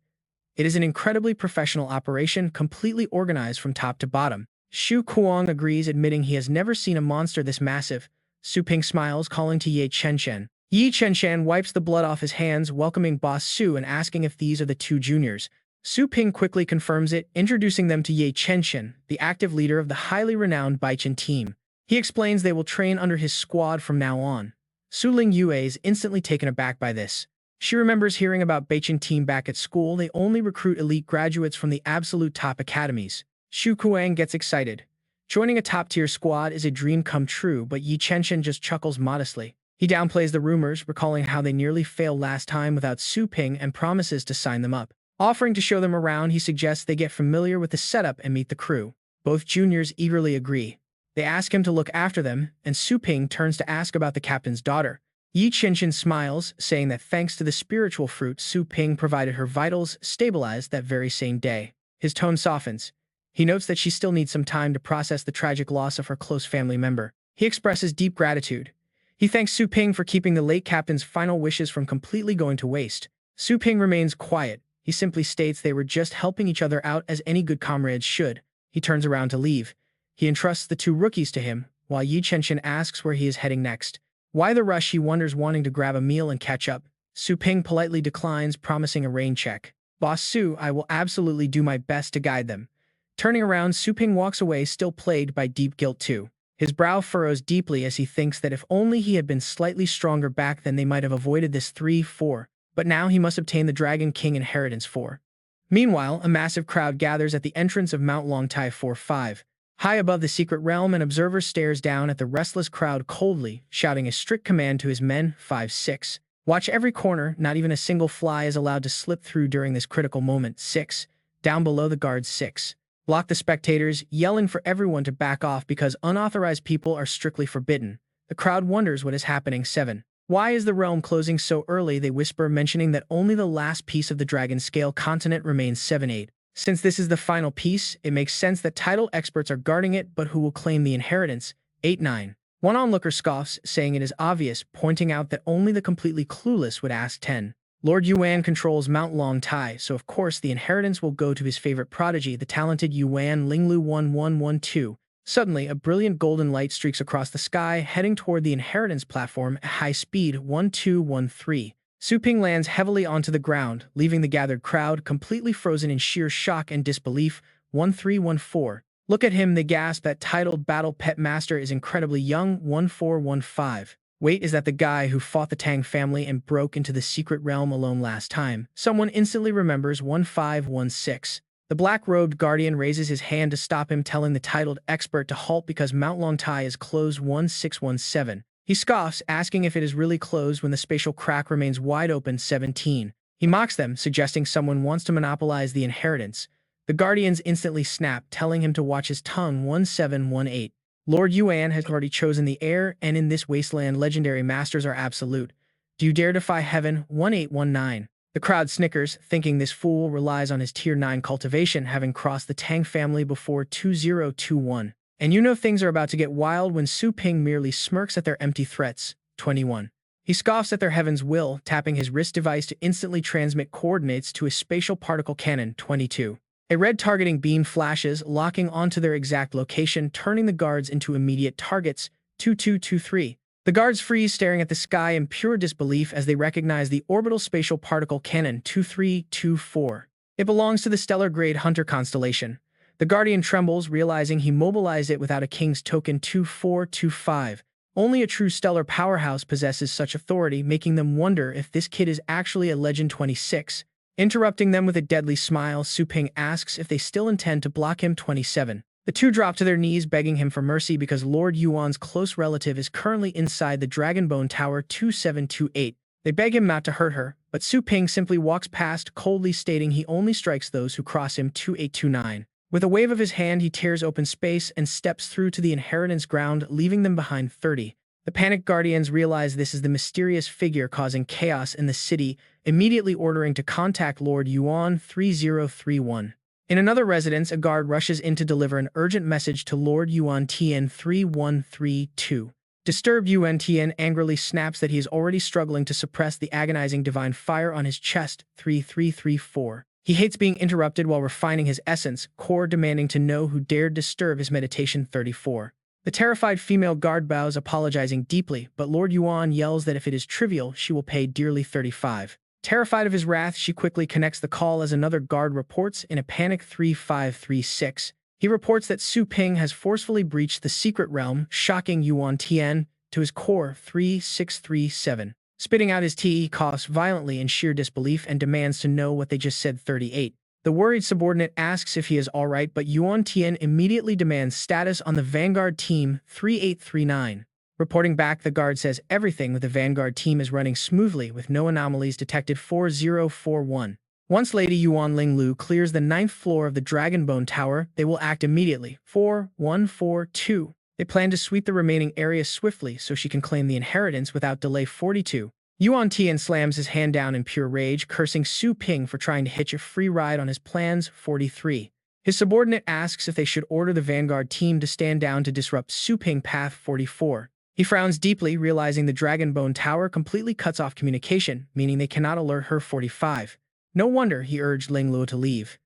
It is an incredibly professional operation, completely organized from top to bottom. Su Kuang agrees, admitting he has never seen a monster this massive. Su Ping smiles, calling to Yi Chenshan. Yi Chenshan wipes the blood off his hands, welcoming Boss Su and asking if these are the two juniors. Su Ping quickly confirms it, introducing them to Yi Chenshan, the active leader of the highly renowned Baichen team. He explains they will train under his squad from now on. Su Lingyue is instantly taken aback by this. She remembers hearing about Baichen team back at school. They only recruit elite graduates from the absolute top academies. Su Kuang gets excited. Joining a top-tier squad is a dream come true, but Yi Chenshan just chuckles modestly. He downplays the rumors, recalling how they nearly failed last time without Su Ping, and promises to sign them up. Offering to show them around, he suggests they get familiar with the setup and meet the crew. Both juniors eagerly agree. They ask him to look after them, and Su Ping turns to ask about the captain's daughter. Yi Chenshan smiles, saying that thanks to the spiritual fruit Su Ping provided, her vitals stabilized that very same day. His tone softens. He notes that she still needs some time to process the tragic loss of her close family member. He expresses deep gratitude. He thanks Su Ping for keeping the late captain's final wishes from completely going to waste. Su Ping remains quiet. He simply states they were just helping each other out as any good comrades should. He turns around to leave. He entrusts the two rookies to him, while Yi Chenshan asks where he is heading next. Why the rush, he wonders, wanting to grab a meal and catch up. Su Ping politely declines, promising a rain check. Boss Su, I will absolutely do my best to guide them. Turning around, Su Ping walks away, still plagued by deep guilt too. His brow furrows deeply as he thinks that if only he had been slightly stronger back then they might have avoided this 3-4, but now he must obtain the Dragon King inheritance 4. Meanwhile, a massive crowd gathers at the entrance of Mount Longtai 4-5. High above the secret realm, an observer stares down at the restless crowd coldly, shouting a strict command to his men 5-6. Watch every corner, not even a single fly is allowed to slip through during this critical moment 6. Down below the guards 6. Block the spectators, yelling for everyone to back off because unauthorized people are strictly forbidden. The crowd wonders what is happening 7. Why is the realm closing so early? They whisper, mentioning that only the last piece of the dragon scale continent remains 7-8. Since this is the final piece, it makes sense that titled experts are guarding it, but who will claim the inheritance? 8-9. One onlooker scoffs, saying it is obvious, pointing out that only the completely clueless would ask 10. Lord Yuan controls Mount Long Tai, so of course the inheritance will go to his favorite prodigy, the talented Yuan Linglu 1112. Suddenly, a brilliant golden light streaks across the sky, heading toward the inheritance platform at high speed 1213. Su Ping lands heavily onto the ground, leaving the gathered crowd completely frozen in sheer shock and disbelief. 1314. Look at him, they gasp. That titled battle pet master is incredibly young. 1415. Wait, is that the guy who fought the Tang family and broke into the secret realm alone last time? Someone instantly remembers. 1516. The black-robed guardian raises his hand to stop him, telling the titled expert to halt because Mount Longtai is closed. 1617. He scoffs, asking if it is really closed when the spatial crack remains wide open. 17. He mocks them, suggesting someone wants to monopolize the inheritance. The guardians instantly snap, telling him to watch his tongue. 1718. Lord Yuan has already chosen the heir, and in this wasteland legendary masters are absolute. Do you dare defy heaven? 1819. The crowd snickers, thinking this fool relies on his Tier 9 cultivation, having crossed the Tang family before 2021. And you know things are about to get wild when Su Ping merely smirks at their empty threats. 21. He scoffs at their heaven's will, tapping his wrist device to instantly transmit coordinates to his spatial particle cannon. 22. A red targeting beam flashes, locking onto their exact location, turning the guards into immediate targets. 2223. The guards freeze, staring at the sky in pure disbelief as they recognize the orbital spatial particle cannon. 2324. It belongs to the stellar-grade Hunter constellation. The Guardian trembles, realizing he mobilized it without a king's token. 2425. Only a true stellar powerhouse possesses such authority, making them wonder if this kid is actually a legend. 26. Interrupting them with a deadly smile, Su Ping asks if they still intend to block him. 27. The two drop to their knees, begging him for mercy because Lord Yuan's close relative is currently inside the Dragonbone Tower. 2728. They beg him not to hurt her, but Su Ping simply walks past, coldly stating he only strikes those who cross him. 2829. With a wave of his hand, he tears open space and steps through to the inheritance ground, leaving them behind. 30. The panicked guardians realize this is the mysterious figure causing chaos in the city, immediately ordering to contact Lord Yuan. 3031. In another residence, a guard rushes in to deliver an urgent message to Lord Yuan Tian. 3132. Disturbed Yuan Tian angrily snaps that he is already struggling to suppress the agonizing divine fire on his chest. 3334. He hates being interrupted while refining his essence, core demanding to know who dared disturb his meditation. 34. The terrified female guard bows, apologizing deeply, but Lord Yuan yells that if it is trivial, she will pay dearly. 35. Terrified of his wrath, she quickly connects the call as another guard reports in a panic. 3536. He reports that Su Ping has forcefully breached the secret realm, shocking Yuan Tian to his core. 3637. Spitting out his tea, he coughs violently in sheer disbelief and demands to know what they just said. 38. The worried subordinate asks if he is alright, but Yuan Tian immediately demands status on the Vanguard team. 3839. Reporting back, the guard says everything with the Vanguard team is running smoothly with no anomalies detected. 4041. Once Lady Yuan Linglu clears the 9th floor of the Dragonbone Tower, they will act immediately. 4142. They plan to sweep the remaining area swiftly so she can claim the inheritance without delay. 42. Yuan Tian slams his hand down in pure rage, cursing Su Ping for trying to hitch a free ride on his plans. 43. His subordinate asks if they should order the Vanguard team to stand down to disrupt Su Ping path. 44. He frowns deeply, realizing the Dragonbone Tower completely cuts off communication, meaning they cannot alert her. 45. No wonder he urged Linglu to leave.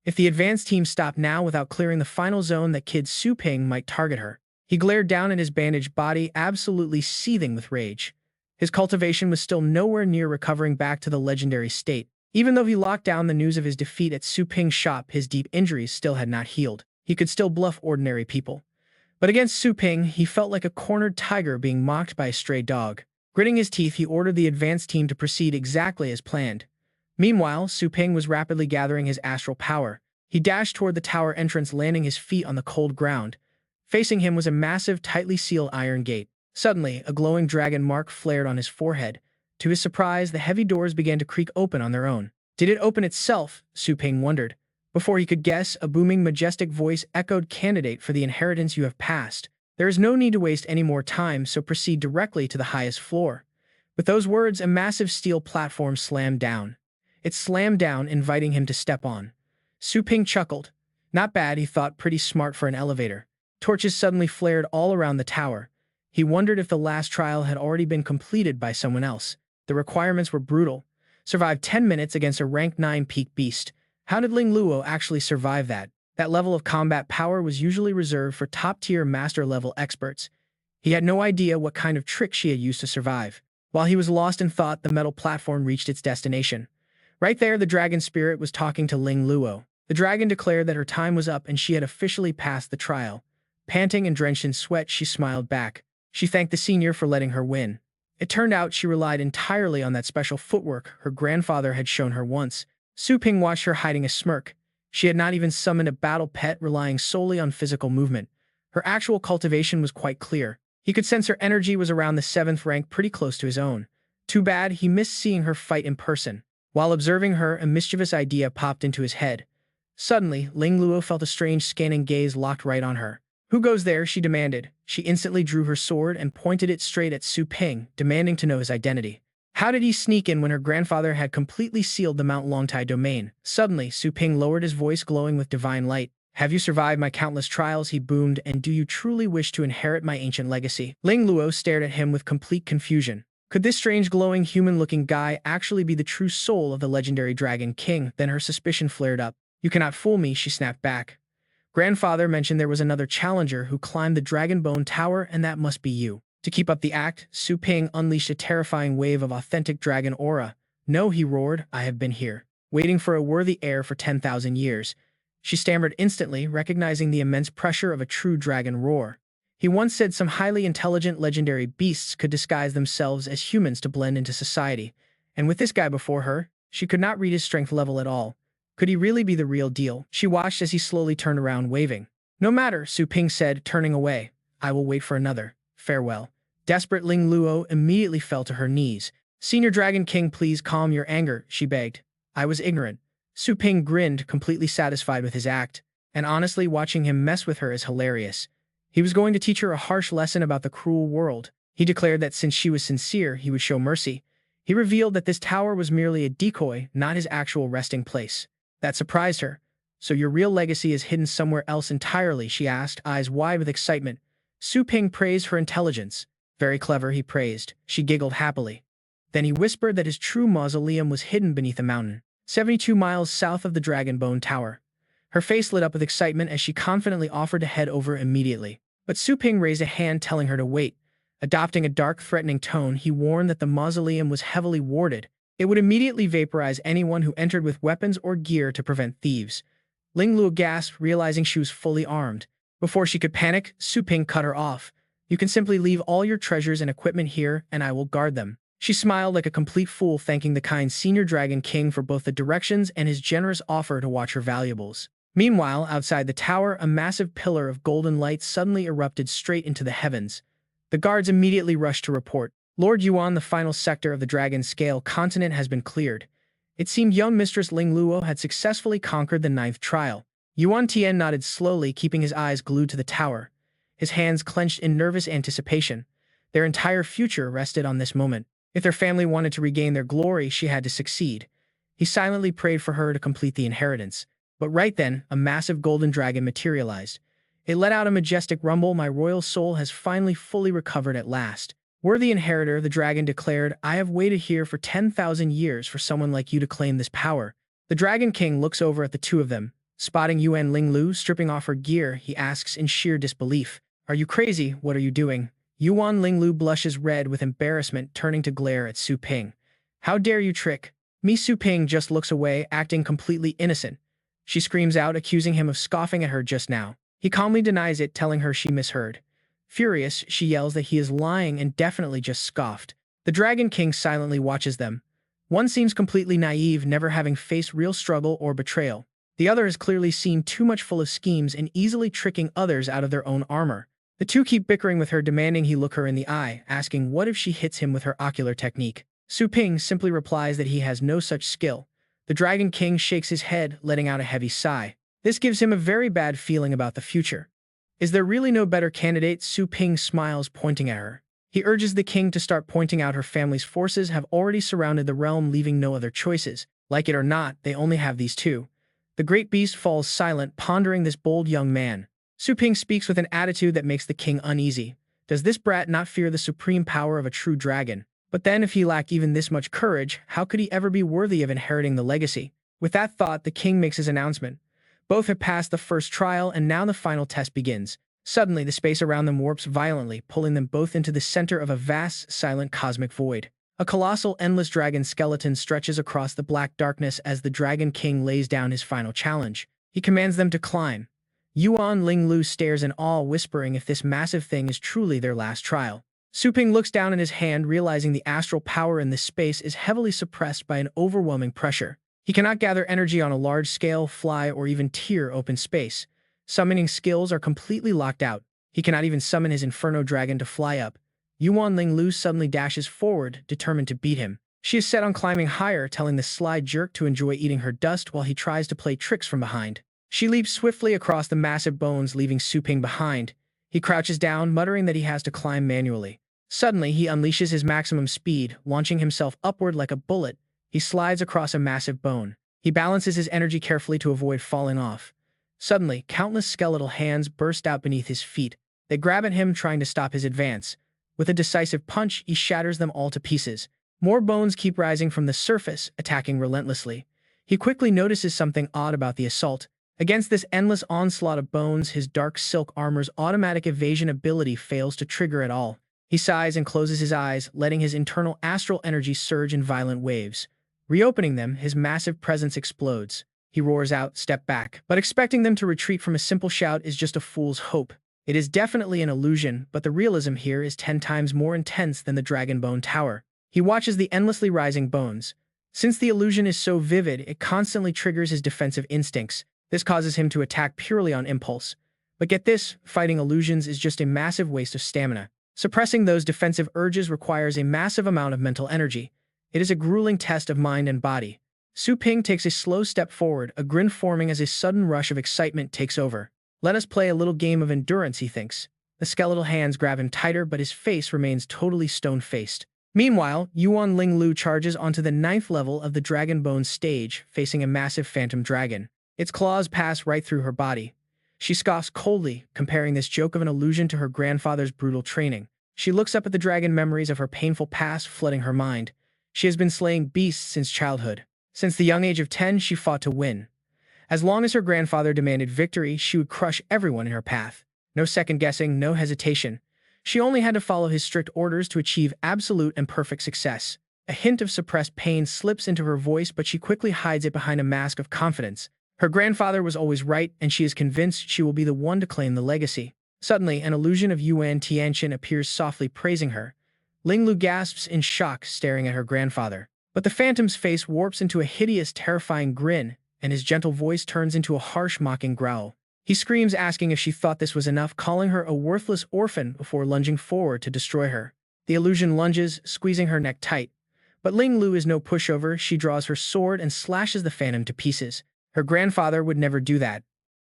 If the advance team stopped now without clearing the final zone, that kid Su Ping might target her. He glared down at his bandaged body, absolutely seething with rage. His cultivation was still nowhere near recovering back to the legendary state. Even though he locked down the news of his defeat at Su Ping's shop, his deep injuries still had not healed. He could still bluff ordinary people. But against Su Ping, he felt like a cornered tiger being mocked by a stray dog. Gritting his teeth, he ordered the advance team to proceed exactly as planned. Meanwhile, Su Ping was rapidly gathering his astral power. He dashed toward the tower entrance, landing his feet on the cold ground. Facing him was a massive, tightly sealed iron gate. Suddenly, a glowing dragon mark flared on his forehead. To his surprise, the heavy doors began to creak open on their own. Did it open itself? Su Ping wondered. Before he could guess, a booming, majestic voice echoed, "Candidate for the inheritance you have passed. There is no need to waste any more time, so proceed directly to the highest floor." With those words, a massive steel platform slammed down. It slammed down, inviting him to step on. Su Ping chuckled. Not bad, he thought, pretty smart for an elevator. Torches suddenly flared all around the tower. He wondered if the last trial had already been completed by someone else. The requirements were brutal. Survive 10 minutes against a rank 9 peak beast. How did Ling Luo actually survive that? That level of combat power was usually reserved for top-tier master-level experts. He had no idea what kind of trick she had used to survive. While he was lost in thought, the metal platform reached its destination. Right there, the dragon spirit was talking to Ling Luo. The dragon declared that her time was up and she had officially passed the trial. Panting and drenched in sweat, she smiled back. She thanked the senior for letting her win. It turned out she relied entirely on that special footwork her grandfather had shown her once. Su Ping watched her, hiding a smirk. She had not even summoned a battle pet, relying solely on physical movement. Her actual cultivation was quite clear. He could sense her energy was around the 7th rank, pretty close to his own. Too bad he missed seeing her fight in person. While observing her, a mischievous idea popped into his head. Suddenly, Ling Luo felt a strange, scanning gaze locked right on her. "Who goes there?" she demanded. She instantly drew her sword and pointed it straight at Su Ping, demanding to know his identity. How did he sneak in when her grandfather had completely sealed the Mount Longtai domain? Suddenly, Su Ping lowered his voice, glowing with divine light. "Have you survived my countless trials?" he boomed, "and do you truly wish to inherit my ancient legacy?" Ling Luo stared at him with complete confusion. Could this strange, glowing, human-looking guy actually be the true soul of the legendary Dragon King? Then her suspicion flared up. "You cannot fool me," she snapped back. "Grandfather mentioned there was another challenger who climbed the Dragon Bone Tower, and that must be you." To keep up the act, Su Ping unleashed a terrifying wave of authentic dragon aura. "No," he roared, "I have been here, waiting for a worthy heir for 10,000 years. She stammered instantly, recognizing the immense pressure of a true dragon roar. He once said some highly intelligent legendary beasts could disguise themselves as humans to blend into society. And with this guy before her, she could not read his strength level at all. Could he really be the real deal? She watched as he slowly turned around, waving. "No matter," Su Ping said, turning away. "I will wait for another. Farewell." Desperate, Ling Luo immediately fell to her knees. "Senior Dragon King, please calm your anger," she begged. "I was ignorant." Su Ping grinned, completely satisfied with his act. And honestly, watching him mess with her is hilarious. He was going to teach her a harsh lesson about the cruel world. He declared that since she was sincere, he would show mercy. He revealed that this tower was merely a decoy, not his actual resting place. That surprised her. "So your real legacy is hidden somewhere else entirely?" she asked, eyes wide with excitement. Su Ping praised her intelligence. "Very clever," he praised. She giggled happily. Then he whispered that his true mausoleum was hidden beneath a mountain, 72 miles south of the Dragon Bone Tower. Her face lit up with excitement as she confidently offered to head over immediately. But Su Ping raised a hand, telling her to wait. Adopting a dark, threatening tone, he warned that the mausoleum was heavily warded. It would immediately vaporize anyone who entered with weapons or gear to prevent thieves. Ling Luo gasped, realizing she was fully armed. Before she could panic, Su Ping cut her off. "You can simply leave all your treasures and equipment here, and I will guard them." She smiled like a complete fool, thanking the kind Senior Dragon King for both the directions and his generous offer to watch her valuables. Meanwhile, outside the tower, a massive pillar of golden light suddenly erupted straight into the heavens. The guards immediately rushed to report. "Lord Yuan, the final sector of the Dragon Scale continent has been cleared." It seemed young Mistress Ling Luo had successfully conquered the 9th trial. Yuan Tian nodded slowly, keeping his eyes glued to the tower. His hands clenched in nervous anticipation. Their entire future rested on this moment. If their family wanted to regain their glory, she had to succeed. He silently prayed for her to complete the inheritance. But right then, a massive golden dragon materialized. It let out a majestic rumble. "My royal soul has finally fully recovered at last. Worthy inheritor," the dragon declared, "I have waited here for 10,000 years for someone like you to claim this power." The Dragon King looks over at the two of them. Spotting Yuan Ling Lu stripping off her gear, he asks in sheer disbelief, "Are you crazy? What are you doing?" Yuan Ling Lu blushes red with embarrassment, turning to glare at Su Ping. "How dare you trick me?" Su Ping just looks away, acting completely innocent. She screams out, accusing him of scoffing at her just now. He calmly denies it, telling her she misheard. Furious, she yells that he is lying and definitely just scoffed. The Dragon King silently watches them. One seems completely naive, never having faced real struggle or betrayal. The other has clearly seen too much, full of schemes and easily tricking others out of their own armor. The two keep bickering with her, demanding he look her in the eye, asking what if she hits him with her ocular technique. Su Ping simply replies that he has no such skill. The Dragon King shakes his head, letting out a heavy sigh. This gives him a very bad feeling about the future. Is there really no better candidate? Su Ping smiles, pointing at her. He urges the king to start pointing out her family's forces have already surrounded the realm, leaving no other choices. Like it or not, they only have these two. The great beast falls silent, pondering this bold young man. Su Ping speaks with an attitude that makes the king uneasy. Does this brat not fear the supreme power of a true dragon? But then if he lacked even this much courage, how could he ever be worthy of inheriting the legacy? With that thought, the king makes his announcement. Both have passed the first trial, and now the final test begins. Suddenly, the space around them warps violently, pulling them both into the center of a vast, silent cosmic void. A colossal, endless dragon skeleton stretches across the black darkness as the Dragon King lays down his final challenge. He commands them to climb. Yuan Linglu stares in awe, whispering if this massive thing is truly their last trial. Su Ping looks down at his hand, realizing the astral power in this space is heavily suppressed by an overwhelming pressure. He cannot gather energy on a large scale, fly, or even tear open space. Summoning skills are completely locked out. He cannot even summon his Inferno Dragon to fly up. Yuan Linglu suddenly dashes forward, determined to beat him. She is set on climbing higher, telling the sly jerk to enjoy eating her dust while he tries to play tricks from behind. She leaps swiftly across the massive bones, leaving Su Ping behind. He crouches down, muttering that he has to climb manually. Suddenly, he unleashes his maximum speed, launching himself upward like a bullet. He slides across a massive bone. He balances his energy carefully to avoid falling off. Suddenly, countless skeletal hands burst out beneath his feet. They grab at him, trying to stop his advance. With a decisive punch, he shatters them all to pieces. More bones keep rising from the surface, attacking relentlessly. He quickly notices something odd about the assault. Against this endless onslaught of bones, his dark silk armor's automatic evasion ability fails to trigger at all. He sighs and closes his eyes, letting his internal astral energy surge in violent waves. Reopening them, his massive presence explodes. He roars out, "Step back," but expecting them to retreat from a simple shout is just a fool's hope. It is definitely an illusion, but the realism here is 10 times more intense than the Dragon Bone Tower. He watches the endlessly rising bones. Since the illusion is so vivid, it constantly triggers his defensive instincts. This causes him to attack purely on impulse. But get this, fighting illusions is just a massive waste of stamina. Suppressing those defensive urges requires a massive amount of mental energy. It is a grueling test of mind and body. Su Ping takes a slow step forward, a grin forming as a sudden rush of excitement takes over. Let us play a little game of endurance, he thinks. The skeletal hands grab him tighter, but his face remains totally stone-faced. Meanwhile, Yuan Linglu charges onto the 9th level of the Dragon Bone stage, facing a massive phantom dragon. Its claws pass right through her body. She scoffs coldly, comparing this joke of an illusion to her grandfather's brutal training. She looks up at the dragon, memories of her painful past flooding her mind. She has been slaying beasts since childhood. Since the young age of 10, she fought to win. As long as her grandfather demanded victory, she would crush everyone in her path. No second-guessing, no hesitation. She only had to follow his strict orders to achieve absolute and perfect success. A hint of suppressed pain slips into her voice, but she quickly hides it behind a mask of confidence. Her grandfather was always right, and she is convinced she will be the one to claim the legacy. Suddenly, an illusion of Yuan Tianqian appears, softly praising her. Linglu gasps in shock, staring at her grandfather. But the phantom's face warps into a hideous, terrifying grin, and his gentle voice turns into a harsh, mocking growl. He screams, asking if she thought this was enough, calling her a worthless orphan before lunging forward to destroy her. The illusion lunges, squeezing her neck tight. But Linglu is no pushover. She draws her sword and slashes the phantom to pieces. Her grandfather would never do that.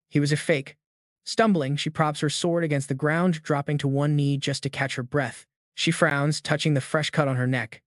He was a fake. Stumbling, she props her sword against the ground, dropping to one knee just to catch her breath. She frowns, touching the fresh cut on her neck.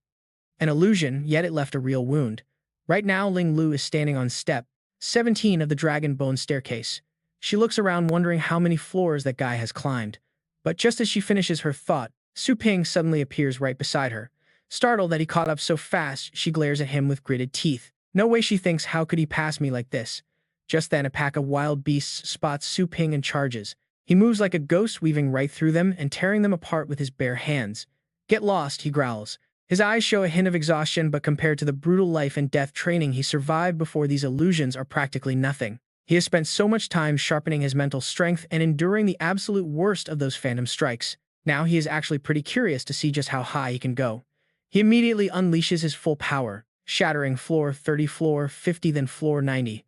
An illusion, yet it left a real wound. Right now, Linglu is standing on step 17 of the Dragon Bone staircase. She looks around, wondering how many floors that guy has climbed. But just as she finishes her thought, Su Ping suddenly appears right beside her. Startled that he caught up so fast, she glares at him with gritted teeth. No way, she thinks, how could he pass me like this? Just then, a pack of wild beasts spots Su Ping and charges. He moves like a ghost, weaving right through them and tearing them apart with his bare hands. "Get lost," he growls. His eyes show a hint of exhaustion, but compared to the brutal life and death training he survived before, these illusions are practically nothing. He has spent so much time sharpening his mental strength and enduring the absolute worst of those phantom strikes. Now he is actually pretty curious to see just how high he can go. He immediately unleashes his full power, shattering floor 30, floor 50, then floor 90.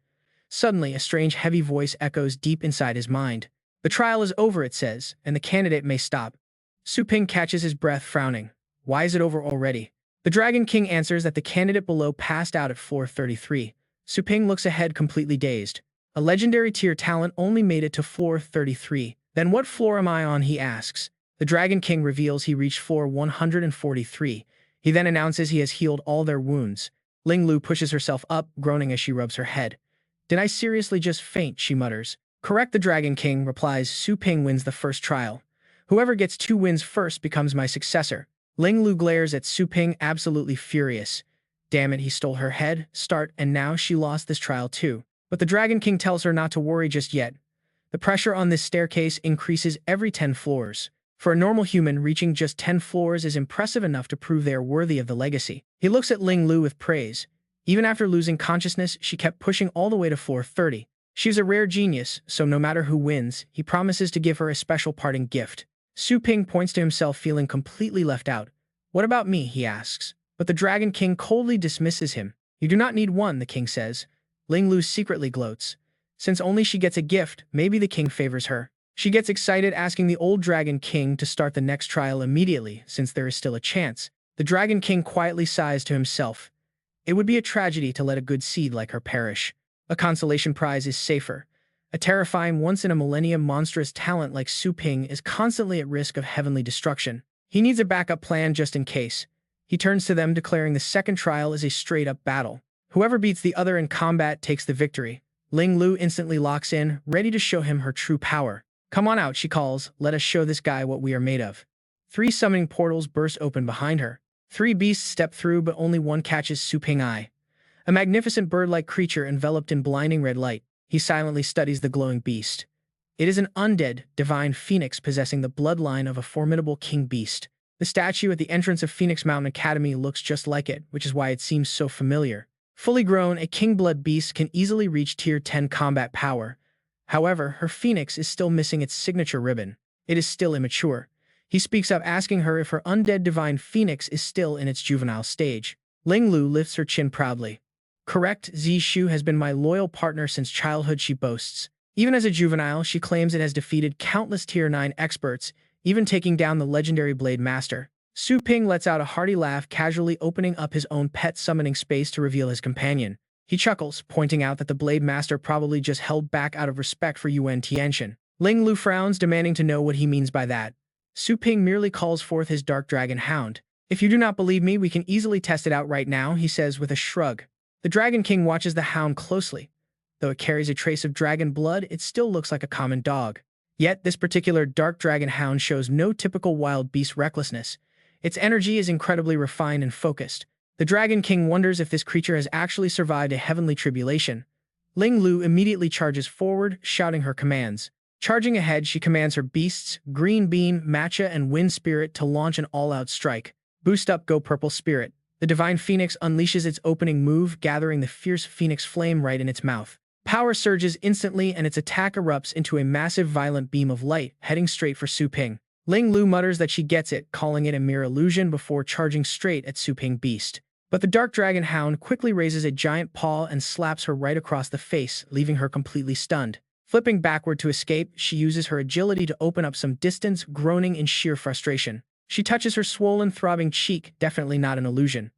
Suddenly, a strange heavy voice echoes deep inside his mind. The trial is over, it says, and the candidate may stop. Su Ping catches his breath, frowning. Why is it over already? The Dragon King answers that the candidate below passed out at floor 33. Su Ping looks ahead, completely dazed. A legendary tier talent only made it to floor 33. Then what floor am I on, he asks. The Dragon King reveals he reached floor 143. He then announces he has healed all their wounds. Ling Lu pushes herself up, groaning as she rubs her head. Did I seriously just faint, she mutters. Correct, the Dragon King replies. Su Ping wins the first trial. Whoever gets 2 wins first becomes my successor. Ling Lu glares at Su Ping, absolutely furious. Damn it, he stole her head, start, and now she lost this trial too. But the Dragon King tells her not to worry just yet. The pressure on this staircase increases every 10 floors. For a normal human, reaching just 10 floors is impressive enough to prove they are worthy of the legacy. He looks at Ling Lu with praise. Even after losing consciousness, she kept pushing all the way to floor 30. She's a rare genius, so no matter who wins, he promises to give her a special parting gift. Su Ping points to himself, feeling completely left out. What about me, he asks. But the Dragon King coldly dismisses him. You do not need one, the king says. Ling Lu secretly gloats. Since only she gets a gift, maybe the king favors her. She gets excited, asking the old Dragon King to start the next trial immediately, since there is still a chance. The Dragon King quietly sighs to himself. It would be a tragedy to let a good seed like her perish. A consolation prize is safer. A terrifying, once-in-a-millennium monstrous talent like Su Ping is constantly at risk of heavenly destruction. He needs a backup plan just in case. He turns to them, declaring the second trial is a straight-up battle. Whoever beats the other in combat takes the victory. Ling Lu instantly locks in, ready to show him her true power. Come on out, she calls. Let us show this guy what we are made of. 3 summoning portals burst open behind her. 3 beasts step through, but only one catches Su Ping's eye. A magnificent bird-like creature enveloped in blinding red light. He silently studies the glowing beast. It is an undead, divine phoenix possessing the bloodline of a formidable king beast. The statue at the entrance of Phoenix Mountain Academy looks just like it, which is why it seems so familiar. Fully grown, a king blood beast can easily reach tier 10 combat power. However, her phoenix is still missing its signature ribbon. It is still immature. He speaks up, asking her if her undead divine phoenix is still in its juvenile stage. Ling Lu lifts her chin proudly. Correct, Zishu has been my loyal partner since childhood, she boasts. Even as a juvenile, she claims it has defeated countless tier 9 experts, even taking down the legendary Blade Master. Su Ping lets out a hearty laugh, casually opening up his own pet summoning space to reveal his companion. He chuckles, pointing out that the Blade Master probably just held back out of respect for Yuan Tianxian. Ling Lu frowns, demanding to know what he means by that. Su Ping merely calls forth his dark dragon hound. If you do not believe me, we can easily test it out right now, he says with a shrug. The Dragon King watches the hound closely. Though it carries a trace of dragon blood, it still looks like a common dog. Yet, this particular dark dragon hound shows no typical wild beast recklessness. Its energy is incredibly refined and focused. The Dragon King wonders if this creature has actually survived a heavenly tribulation. Ling Lu immediately charges forward, shouting her commands. Charging ahead, she commands her beasts, Green Beam, Matcha, and Wind Spirit to launch an all-out strike. Boost up, go Purple Spirit. The Divine Phoenix unleashes its opening move, gathering the fierce phoenix flame right in its mouth. Power surges instantly, and its attack erupts into a massive violent beam of light, heading straight for Su Ping. Ling Lu mutters that she gets it, calling it a mere illusion before charging straight at Su Ping Beast. But the Dark Dragon Hound quickly raises a giant paw and slaps her right across the face, leaving her completely stunned. Flipping backward to escape, she uses her agility to open up some distance, groaning in sheer frustration. She touches her swollen, throbbing cheek, definitely not an illusion.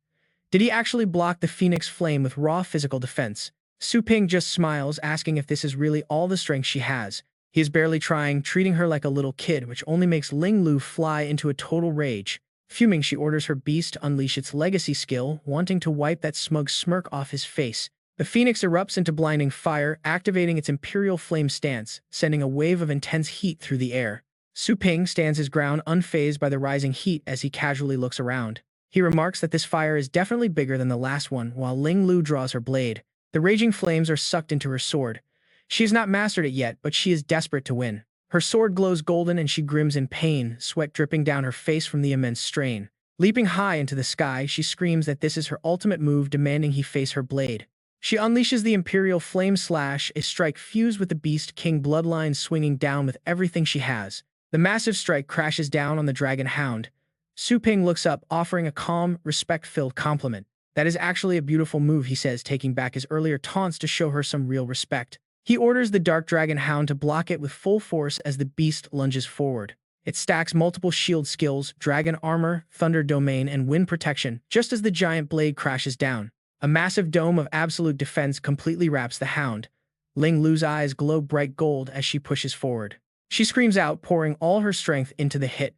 Did he actually block the Phoenix Flame with raw physical defense? Su Ping just smiles, asking if this is really all the strength she has. He is barely trying, treating her like a little kid, which only makes Ling Lu fly into a total rage. Fuming, she orders her beast to unleash its legacy skill, wanting to wipe that smug smirk off his face. The Phoenix erupts into blinding fire, activating its Imperial Flame stance, sending a wave of intense heat through the air. Su Ping stands his ground, unfazed by the rising heat as he casually looks around. He remarks that this fire is definitely bigger than the last one, while Ling Lu draws her blade. The raging flames are sucked into her sword. She has not mastered it yet, but she is desperate to win. Her sword glows golden and she grins in pain, sweat dripping down her face from the immense strain. Leaping high into the sky, she screams that this is her ultimate move, demanding he face her blade. She unleashes the Imperial Flame Slash, a strike fused with the Beast King bloodline swinging down with everything she has. The massive strike crashes down on the Dragon Hound. Su Ping looks up, offering a calm, respect-filled compliment. That is actually a beautiful move, he says, taking back his earlier taunts to show her some real respect. He orders the Dark Dragon Hound to block it with full force as the beast lunges forward. It stacks multiple shield skills, dragon armor, thunder domain, and wind protection, just as the giant blade crashes down. A massive dome of absolute defense completely wraps the hound. Ling Lu's eyes glow bright gold as she pushes forward. She screams out, pouring all her strength into the hit.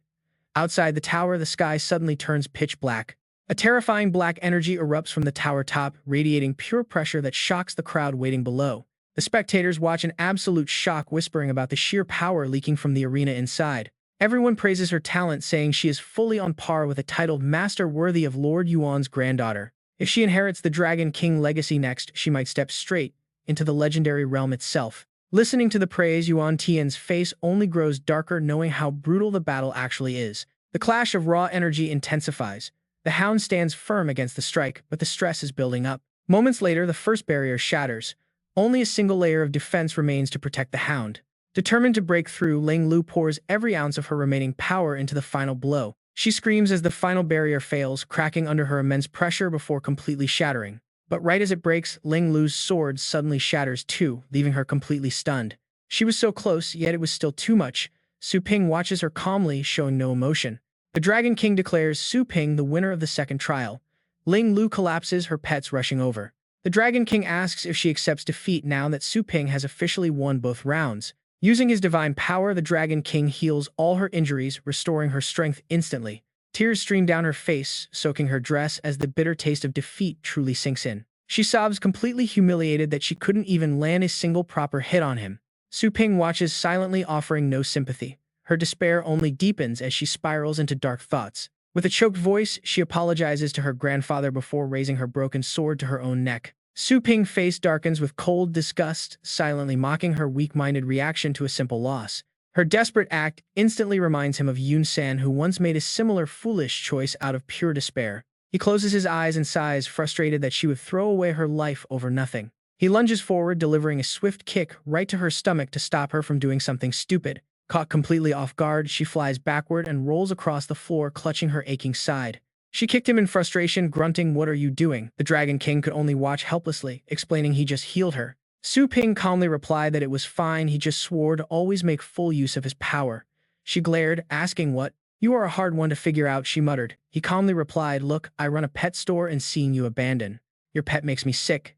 Outside the tower, the sky suddenly turns pitch black. A terrifying black energy erupts from the tower top, radiating pure pressure that shocks the crowd waiting below. The spectators watch in absolute shock, whispering about the sheer power leaking from the arena inside. Everyone praises her talent, saying she is fully on par with a titled master worthy of Lord Yuan's granddaughter. If she inherits the Dragon King legacy next, she might step straight into the legendary realm itself. Listening to the praise, Yuan Tian's face only grows darker, knowing how brutal the battle actually is. The clash of raw energy intensifies. The hound stands firm against the strike, but the stress is building up. Moments later, the first barrier shatters. Only a single layer of defense remains to protect the hound. Determined to break through, Ling Lu pours every ounce of her remaining power into the final blow. She screams as the final barrier fails, cracking under her immense pressure before completely shattering. But right as it breaks, Ling Lu's sword suddenly shatters too, leaving her completely stunned. She was so close, yet it was still too much. Su Ping watches her calmly, showing no emotion. The Dragon King declares Su Ping the winner of the second trial. Ling Lu collapses, her pets rushing over. The Dragon King asks if she accepts defeat now that Su Ping has officially won both rounds. Using his divine power, the Dragon King heals all her injuries, restoring her strength instantly. Tears stream down her face, soaking her dress as the bitter taste of defeat truly sinks in. She sobs, completely humiliated that she couldn't even land a single proper hit on him. Su Ping watches silently, offering no sympathy. Her despair only deepens as she spirals into dark thoughts. With a choked voice, she apologizes to her grandfather before raising her broken sword to her own neck. Su Ping's face darkens with cold disgust, silently mocking her weak-minded reaction to a simple loss. Her desperate act instantly reminds him of Yun San, who once made a similar foolish choice out of pure despair. He closes his eyes and sighs, frustrated that she would throw away her life over nothing. He lunges forward, delivering a swift kick right to her stomach to stop her from doing something stupid. Caught completely off guard, she flies backward and rolls across the floor, clutching her aching side. She kicked him in frustration, grunting, "What are you doing?" The Dragon King could only watch helplessly, explaining he just healed her. Su Ping calmly replied that it was fine, he just swore to always make full use of his power. She glared, asking what? "You are a hard one to figure out," she muttered. He calmly replied, "Look, I run a pet store, and seeing you abandon your pet makes me sick.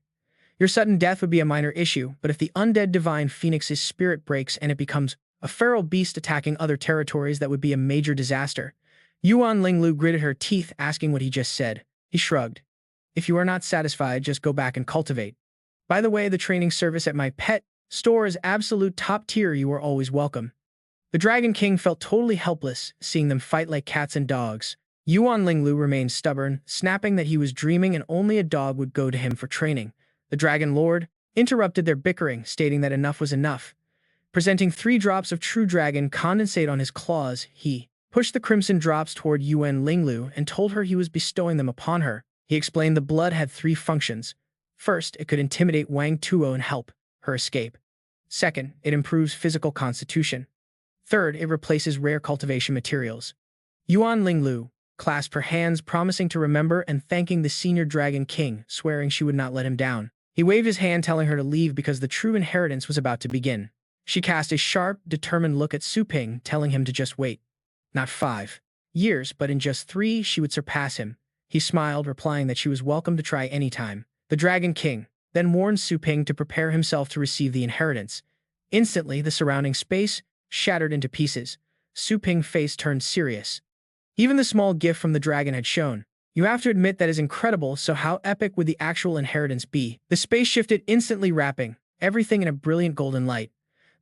Your sudden death would be a minor issue, but if the undead divine phoenix's spirit breaks and it becomes a feral beast attacking other territories, that would be a major disaster." Yuan Linglu gritted her teeth, asking what he just said. He shrugged. "If you are not satisfied, just go back and cultivate. By the way, the training service at my pet store is absolute top tier. You are always welcome." The Dragon King felt totally helpless, seeing them fight like cats and dogs. Yuan Linglu remained stubborn, snapping that he was dreaming and only a dog would go to him for training. The Dragon Lord interrupted their bickering, stating that enough was enough. Presenting 3 drops of true dragon condensate on his claws, he pushed the crimson drops toward Yuan Linglu and told her he was bestowing them upon her. He explained the blood had 3 functions. First, it could intimidate Wang Tuo and help her escape. Second, it improves physical constitution. Third, it replaces rare cultivation materials. Yuan Linglu clasped her hands, promising to remember and thanking the senior Dragon King, swearing she would not let him down. He waved his hand, telling her to leave because the true inheritance was about to begin. She cast a sharp, determined look at Su Ping, telling him to just wait. Not 5 years, but in just 3, she would surpass him. He smiled, replying that she was welcome to try any time. The Dragon King then warned Su Ping to prepare himself to receive the inheritance. Instantly, the surrounding space shattered into pieces. Su Ping's face turned serious. Even the small gift from the dragon had shown. "You have to admit that is incredible, so how epic would the actual inheritance be?" The space shifted instantly, wrapping everything in a brilliant golden light.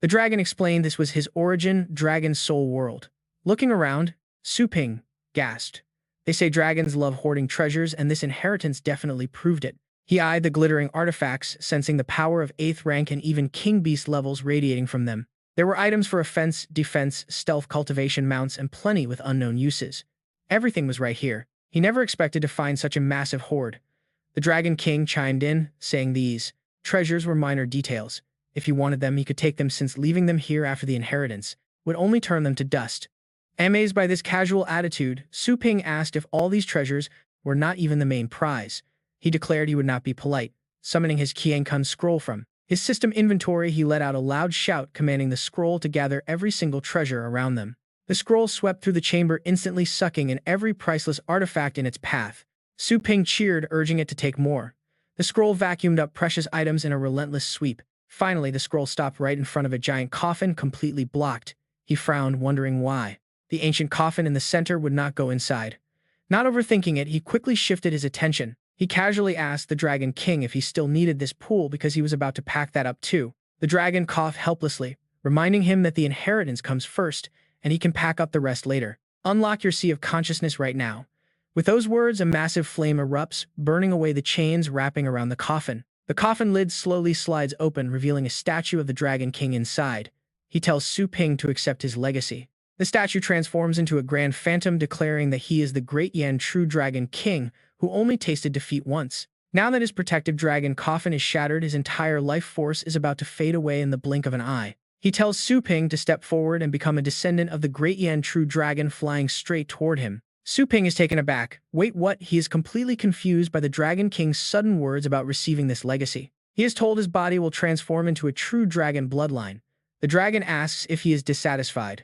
The dragon explained this was his origin, Dragon Soul World. Looking around, Su Ping gasped. They say dragons love hoarding treasures, and this inheritance definitely proved it. He eyed the glittering artifacts, sensing the power of 8th rank and even king beast levels radiating from them. There were items for offense, defense, stealth, cultivation mounts, and plenty with unknown uses. Everything was right here. He never expected to find such a massive hoard. The Dragon King chimed in, saying these treasures were minor details. If he wanted them, he could take them since leaving them here after the inheritance would only turn them to dust. Amazed by this casual attitude, Su Ping asked if all these treasures were not even the main prize. He declared he would not be polite. Summoning his Qiankun scroll from his system inventory, he let out a loud shout commanding the scroll to gather every single treasure around them. The scroll swept through the chamber, instantly sucking in every priceless artifact in its path. Su Ping cheered, urging it to take more. The scroll vacuumed up precious items in a relentless sweep. Finally, the scroll stopped right in front of a giant coffin, completely blocked. He frowned, wondering why. The ancient coffin in the center would not go inside. Not overthinking it, he quickly shifted his attention. He casually asked the Dragon King if he still needed this pool because he was about to pack that up too. The dragon coughed helplessly, reminding him that the inheritance comes first, and he can pack up the rest later. Unlock your sea of consciousness right now. With those words, a massive flame erupts, burning away the chains wrapping around the coffin. The coffin lid slowly slides open, revealing a statue of the Dragon King inside. He tells Su Ping to accept his legacy. The statue transforms into a grand phantom, declaring that he is the great Yan true Dragon King, who only tasted defeat once. Now that his protective dragon coffin is shattered, his entire life force is about to fade away in the blink of an eye. He tells Su Ping to step forward and become a descendant of the great Yan true dragon, flying straight toward him. Su Ping is taken aback. Wait, what? He is completely confused by the Dragon King's sudden words about receiving this legacy. He is told his body will transform into a true dragon bloodline. The dragon asks if he is dissatisfied.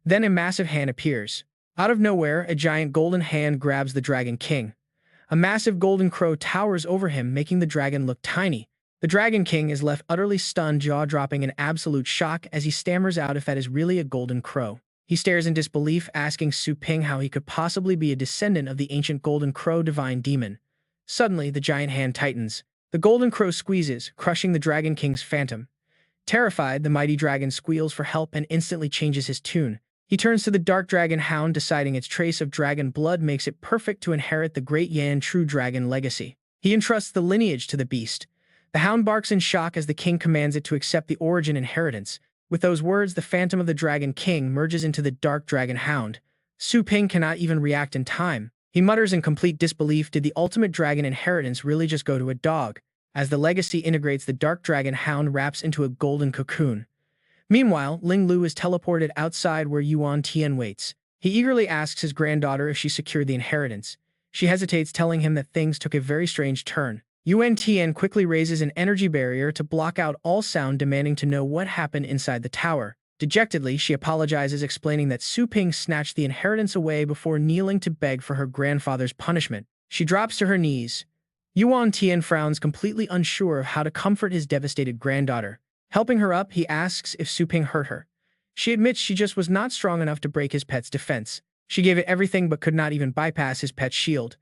Then a massive hand appears. Out of nowhere, a giant golden hand grabs the Dragon King. A massive golden crow towers over him, making the dragon look tiny. The Dragon King is left utterly stunned, jaw-dropping in absolute shock as he stammers out if that is really a golden crow. He stares in disbelief, asking Su Ping how he could possibly be a descendant of the ancient golden crow divine demon. Suddenly, the giant hand tightens. The golden crow squeezes, crushing the Dragon King's phantom. Terrified, the mighty dragon squeals for help and instantly changes his tune. He turns to the dark dragon hound, deciding its trace of dragon blood makes it perfect to inherit the great Yan true dragon legacy. He entrusts the lineage to the beast. The hound barks in shock as the king commands it to accept the origin inheritance. With those words, the phantom of the Dragon King merges into the dark dragon hound. Su Ping cannot even react in time. He mutters in complete disbelief, did the ultimate dragon inheritance really just go to a dog? As the legacy integrates, the dark dragon hound wraps into a golden cocoon. Meanwhile, Ling Lu is teleported outside where Yuan Tian waits. He eagerly asks his granddaughter if she secured the inheritance. She hesitates, telling him that things took a very strange turn. Yuan Tian quickly raises an energy barrier to block out all sound, demanding to know what happened inside the tower. Dejectedly, she apologizes, explaining that Su Ping snatched the inheritance away before kneeling to beg for her grandfather's punishment. She drops to her knees. Yuan Tian frowns, completely unsure of how to comfort his devastated granddaughter. Helping her up, he asks if Su Ping hurt her. She admits she just was not strong enough to break his pet's defense. She gave it everything but could not even bypass his pet's shield.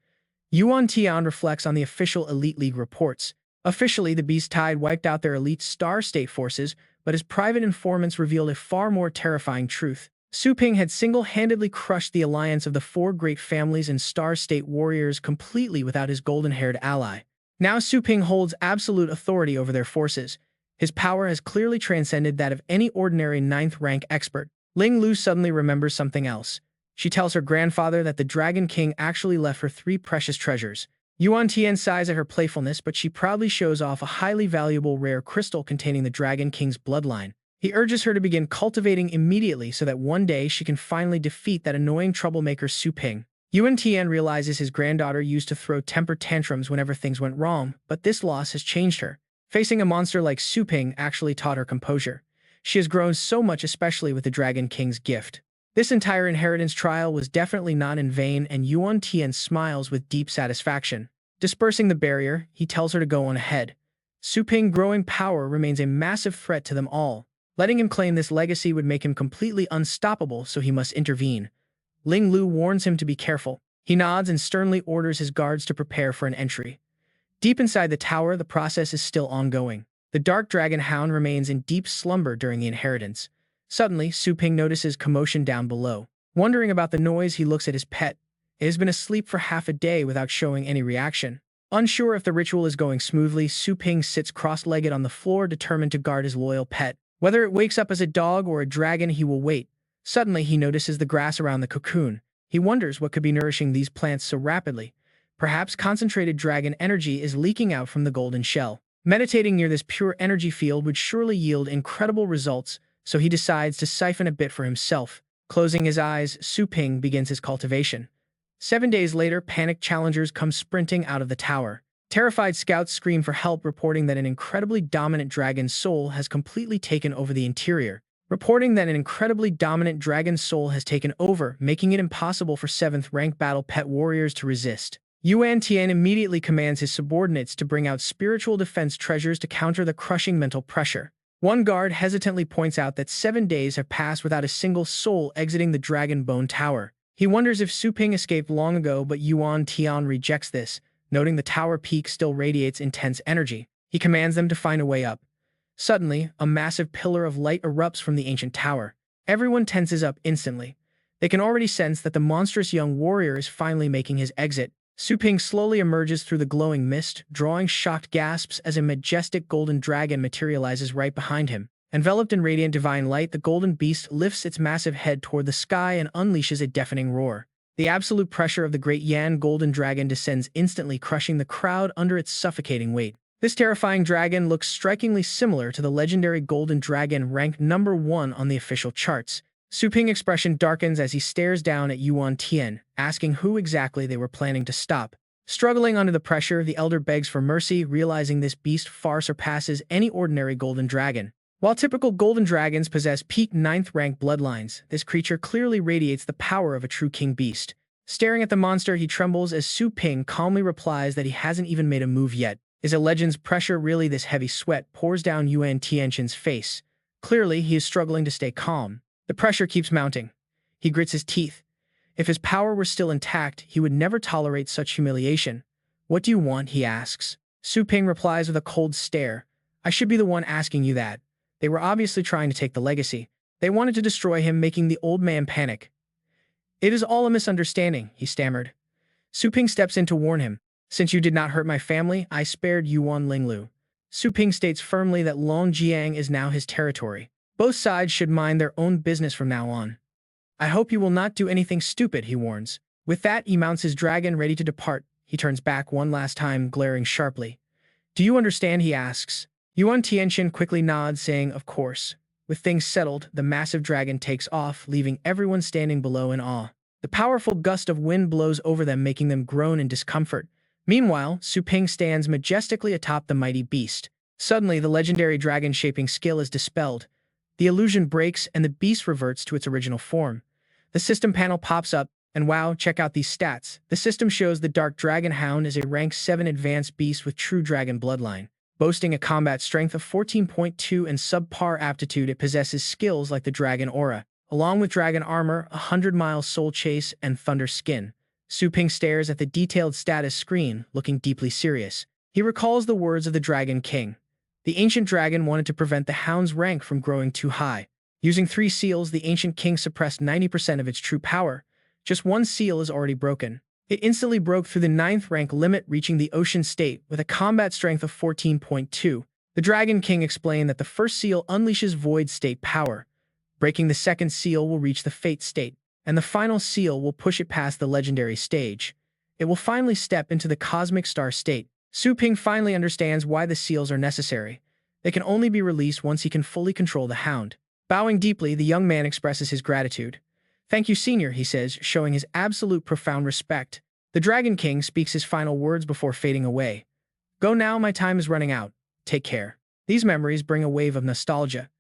Yuan Tian reflects on the official Elite League reports. Officially, the Beast Tide wiped out their elite Star State forces, but his private informants revealed a far more terrifying truth. Su Ping had single-handedly crushed the alliance of the four great families and Star State warriors completely without his golden-haired ally. Now Su Ping holds absolute authority over their forces. His power has clearly transcended that of any ordinary ninth-rank expert. Ling Lu suddenly remembers something else. She tells her grandfather that the Dragon King actually left her 3 precious treasures. Yuan Tian sighs at her playfulness, but she proudly shows off a highly valuable rare crystal containing the Dragon King's bloodline. He urges her to begin cultivating immediately so that one day she can finally defeat that annoying troublemaker Su Ping. Yuan Tian realizes his granddaughter used to throw temper tantrums whenever things went wrong, but this loss has changed her. Facing a monster like Su Ping actually taught her composure. She has grown so much, especially with the Dragon King's gift. This entire inheritance trial was definitely not in vain, and Yuan Tian smiles with deep satisfaction. Dispersing the barrier, he tells her to go on ahead. Su Ping's growing power remains a massive threat to them all. Letting him claim this legacy would make him completely unstoppable, so he must intervene. Ling Lu warns him to be careful. He nods and sternly orders his guards to prepare for an entry. Deep inside the tower, the process is still ongoing. The dark dragon hound remains in deep slumber during the inheritance. Suddenly, Su Ping notices commotion down below. Wondering about the noise, he looks at his pet. It has been asleep for half a day without showing any reaction. Unsure if the ritual is going smoothly, Su Ping sits cross-legged on the floor, determined to guard his loyal pet. Whether it wakes up as a dog or a dragon, he will wait. Suddenly, he notices the grass around the cocoon. He wonders what could be nourishing these plants so rapidly. Perhaps concentrated dragon energy is leaking out from the golden shell. Meditating near this pure energy field would surely yield incredible results, so he decides to siphon a bit for himself. Closing his eyes, Su Ping begins his cultivation. 7 days later, panicked challengers come sprinting out of the tower. Terrified scouts scream for help, reporting that an incredibly dominant dragon soul has completely taken over the interior. Making it impossible for 7th rank battle pet warriors to resist. Yuan Tian immediately commands his subordinates to bring out spiritual defense treasures to counter the crushing mental pressure. One guard hesitantly points out that 7 days have passed without a single soul exiting the Dragon Bone Tower. He wonders if Su Ping escaped long ago, but Yuan Tian rejects this, noting the tower peak still radiates intense energy. He commands them to find a way up. Suddenly, a massive pillar of light erupts from the ancient tower. Everyone tenses up instantly. They can already sense that the monstrous young warrior is finally making his exit. Su Ping slowly emerges through the glowing mist, drawing shocked gasps as a majestic golden dragon materializes right behind him. Enveloped in radiant divine light, the golden beast lifts its massive head toward the sky and unleashes a deafening roar. The absolute pressure of the great Yan golden dragon descends instantly, crushing the crowd under its suffocating weight. This terrifying dragon looks strikingly similar to the legendary golden dragon ranked number 1 on the official charts. Su Ping's expression darkens as he stares down at Yuan Tian, asking who exactly they were planning to stop. Struggling under the pressure, the elder begs for mercy, realizing this beast far surpasses any ordinary golden dragon. While typical golden dragons possess peak 9th rank bloodlines, this creature clearly radiates the power of a true king beast. Staring at the monster, he trembles as Su Ping calmly replies that he hasn't even made a move yet. Is a legend's pressure really this heavy? Sweat pours down Yuan Tian's face. Clearly, he is struggling to stay calm. The pressure keeps mounting. He grits his teeth. If his power were still intact, he would never tolerate such humiliation. What do you want? He asks. Su Ping replies with a cold stare. I should be the one asking you that. They were obviously trying to take the legacy. They wanted to destroy him, making the old man panic. It is all a misunderstanding, he stammered. Su Ping steps in to warn him. Since you did not hurt my family, I spared Yuan Linglu. Su Ping states firmly that Longjiang is now his territory. Both sides should mind their own business from now on. I hope you will not do anything stupid, he warns. With that, he mounts his dragon, ready to depart. He turns back one last time, glaring sharply. Do you understand? He asks. Yuan Tianqin quickly nods, saying, of course. With things settled, the massive dragon takes off, leaving everyone standing below in awe. The powerful gust of wind blows over them, making them groan in discomfort. Meanwhile, Su Ping stands majestically atop the mighty beast. Suddenly, the legendary dragon-shaping skill is dispelled. The illusion breaks, and the beast reverts to its original form. The system panel pops up, and wow, check out these stats. The system shows the Dark Dragon Hound is a rank 7 advanced beast with true dragon bloodline. Boasting a combat strength of 14.2 and subpar aptitude, it possesses skills like the Dragon Aura, along with Dragon Armor, 100-mile Soul Chase, and Thunder Skin. Su Ping stares at the detailed status screen, looking deeply serious. He recalls the words of the Dragon King. The ancient dragon wanted to prevent the hound's rank from growing too high. Using 3 seals, the ancient king suppressed 90% of its true power. Just 1 seal is already broken. It instantly broke through the 9th rank limit, reaching the ocean state with a combat strength of 14.2. The Dragon King explained that the first seal unleashes void state power. Breaking the second seal will reach the fate state, and the final seal will push it past the legendary stage. It will finally step into the cosmic star state. Su Ping finally understands why the seals are necessary. They can only be released once he can fully control the hound. Bowing deeply, the young man expresses his gratitude. Thank you, senior, he says, showing his absolute profound respect. The Dragon King speaks his final words before fading away. Go now, my time is running out. Take care. These memories bring a wave of nostalgia.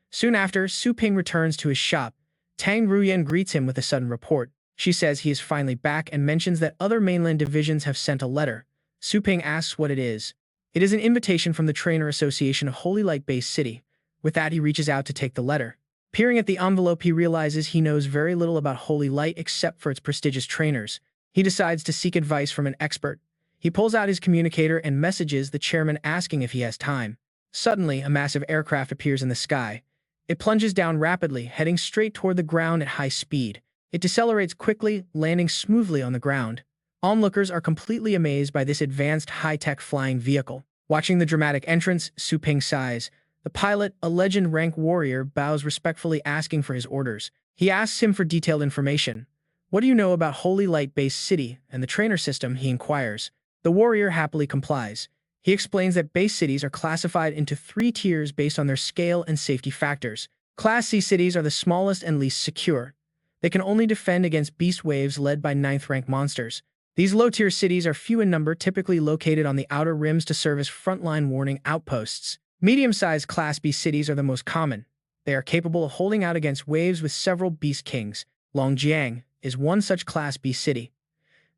Soon after, Su Ping returns to his shop. Tang Ruyan greets him with a sudden report. She says he is finally back and mentions that other mainland divisions have sent a letter. Su Ping asks what it is. It is an invitation from the Trainer Association of Holy Light-based City. With that, he reaches out to take the letter. Peering at the envelope, he realizes he knows very little about Holy Light except for its prestigious trainers. He decides to seek advice from an expert. He pulls out his communicator and messages the chairman, asking if he has time. Suddenly, a massive aircraft appears in the sky. It plunges down rapidly, heading straight toward the ground at high speed. It decelerates quickly, landing smoothly on the ground. Onlookers are completely amazed by this advanced high-tech flying vehicle. Watching the dramatic entrance, Su Ping sighs. The pilot, a legend-rank warrior, bows respectfully, asking for his orders. He asks him for detailed information. "What do you know about Holy Light-based city and the trainer system?" he inquires. The warrior happily complies. He explains that base cities are classified into 3 tiers based on their scale and safety factors. Class C cities are the smallest and least secure. They can only defend against beast waves led by 9th-rank monsters. These low-tier cities are few in number, typically located on the outer rims to serve as frontline warning outposts. Medium-sized Class B cities are the most common. They are capable of holding out against waves with several beast kings. Longjiang is one such Class B city.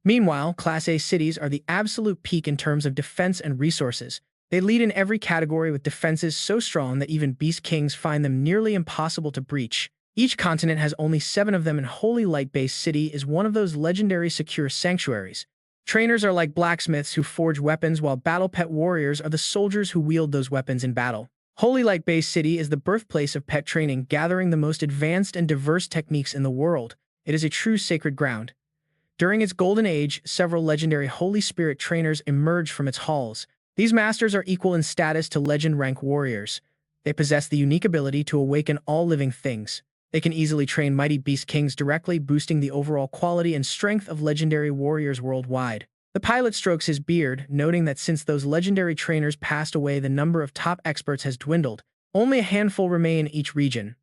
Meanwhile, Class A cities are the absolute peak in terms of defense and resources. They lead in every category with defenses so strong that even beast kings find them nearly impossible to breach. Each continent has only 7 of them, and Holy Light-based city is one of those legendary secure sanctuaries. Trainers are like blacksmiths who forge weapons, while battle pet warriors are the soldiers who wield those weapons in battle. Holy Light-based city is the birthplace of pet training, gathering the most advanced and diverse techniques in the world. It is a true sacred ground. During its golden age, several legendary Holy Spirit trainers emerged from its halls. These masters are equal in status to legend-rank warriors. They possess the unique ability to awaken all living things. They can easily train mighty beast kings directly, boosting the overall quality and strength of legendary warriors worldwide. The pilot strokes his beard, noting that since those legendary trainers passed away, the number of top experts has dwindled. Only a handful remain in each region.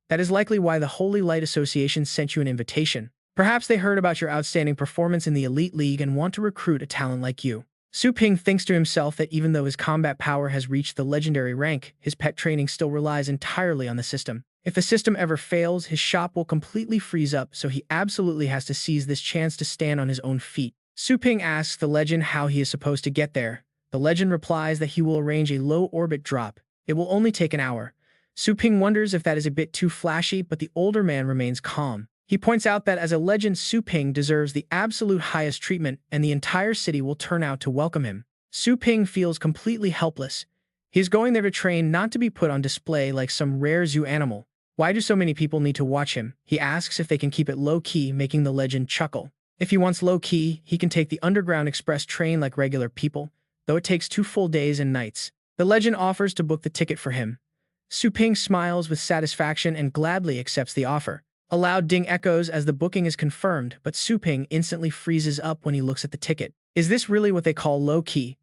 That is likely why the Holy Light Association sent you an invitation. Perhaps they heard about your outstanding performance in the Elite League and want to recruit a talent like you. Su Ping thinks to himself that even though his combat power has reached the legendary rank, his pet training still relies entirely on the system. If the system ever fails, his shop will completely freeze up, so he absolutely has to seize this chance to stand on his own feet. Su Ping asks the legend how he is supposed to get there. The legend replies that he will arrange a low-orbit drop. It will only take an hour. Su Ping wonders if that is a bit too flashy, but the older man remains calm. He points out that as a legend, Su Ping deserves the absolute highest treatment, and the entire city will turn out to welcome him. Su Ping feels completely helpless. He is going there to train, not to be put on display like some rare zoo animal. Why do so many people need to watch him? He asks if they can keep it low-key, making the legend chuckle. If he wants low-key, he can take the Underground Express train like regular people, though it takes 2 full days and nights. The legend offers to book the ticket for him. Su Ping smiles with satisfaction and gladly accepts the offer. A loud ding echoes as the booking is confirmed, but Su Ping instantly freezes up when he looks at the ticket. Is this really what they call low-key?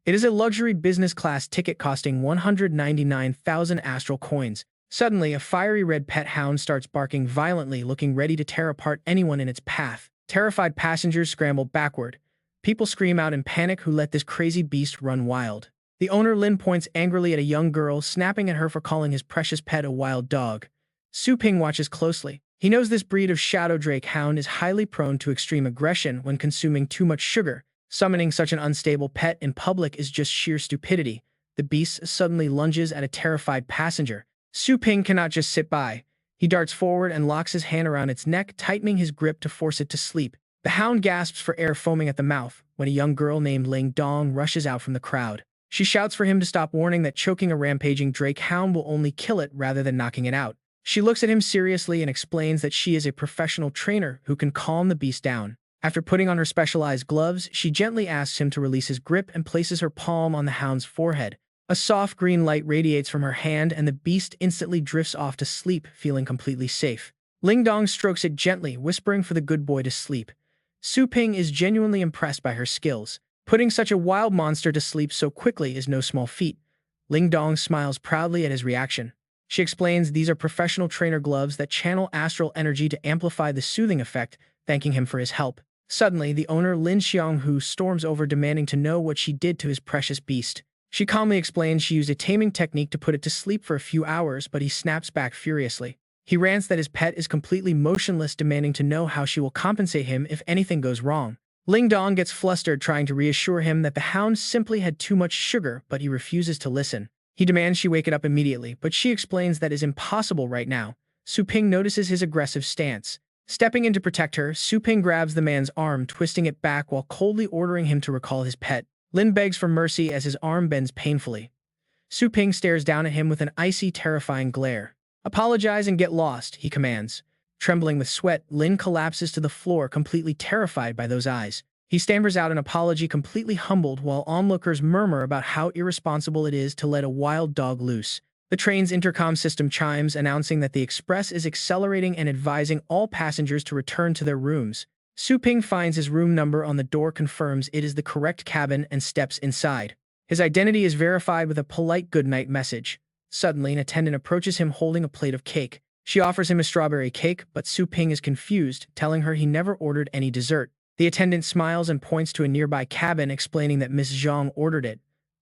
It is a luxury business class ticket costing 199,000 astral coins. Suddenly, a fiery red pet hound starts barking violently, looking ready to tear apart anyone in its path. Terrified passengers scramble backward. People scream out in panic who let this crazy beast run wild. The owner Lin points angrily at a young girl, snapping at her for calling his precious pet a wild dog. Su Ping watches closely. He knows this breed of shadow drake hound is highly prone to extreme aggression when consuming too much sugar. Summoning such an unstable pet in public is just sheer stupidity. The beast suddenly lunges at a terrified passenger. Su Ping cannot just sit by. He darts forward and locks his hand around its neck, tightening his grip to force it to sleep. The hound gasps for air, foaming at the mouth, when a young girl named Ling Dong rushes out from the crowd. She shouts for him to stop, warning that choking a rampaging drake hound will only kill it rather than knocking it out. She looks at him seriously and explains that she is a professional trainer who can calm the beast down. After putting on her specialized gloves, she gently asks him to release his grip and places her palm on the hound's forehead. A soft green light radiates from her hand, and the beast instantly drifts off to sleep, feeling completely safe. Ling Dong strokes it gently, whispering for the good boy to sleep. Su Ping is genuinely impressed by her skills. Putting such a wild monster to sleep so quickly is no small feat. Ling Dong smiles proudly at his reaction. She explains these are professional trainer gloves that channel astral energy to amplify the soothing effect, thanking him for his help. Suddenly, the owner Lin Xianghu storms over, demanding to know what she did to his precious beast. She calmly explains she used a taming technique to put it to sleep for a few hours, but he snaps back furiously. He rants that his pet is completely motionless, demanding to know how she will compensate him if anything goes wrong. Ling Dong gets flustered, trying to reassure him that the hound simply had too much sugar, but he refuses to listen. He demands she wake it up immediately, but she explains that is impossible right now. Su Ping notices his aggressive stance. Stepping in to protect her, Su Ping grabs the man's arm, twisting it back while coldly ordering him to recall his pet. Lin begs for mercy as his arm bends painfully. Su Ping stares down at him with an icy, terrifying glare. "Apologize and get lost," he commands. Trembling with sweat, Lin collapses to the floor, completely terrified by those eyes. He stammers out an apology, completely humbled, while onlookers murmur about how irresponsible it is to let a wild dog loose. The train's intercom system chimes, announcing that the express is accelerating and advising all passengers to return to their rooms. Su Ping finds his room number on the door, confirms it is the correct cabin, and steps inside. His identity is verified with a polite goodnight message. Suddenly, an attendant approaches him holding a plate of cake. She offers him a strawberry cake, but Su Ping is confused, telling her he never ordered any dessert. The attendant smiles and points to a nearby cabin, explaining that Miss Zhang ordered it.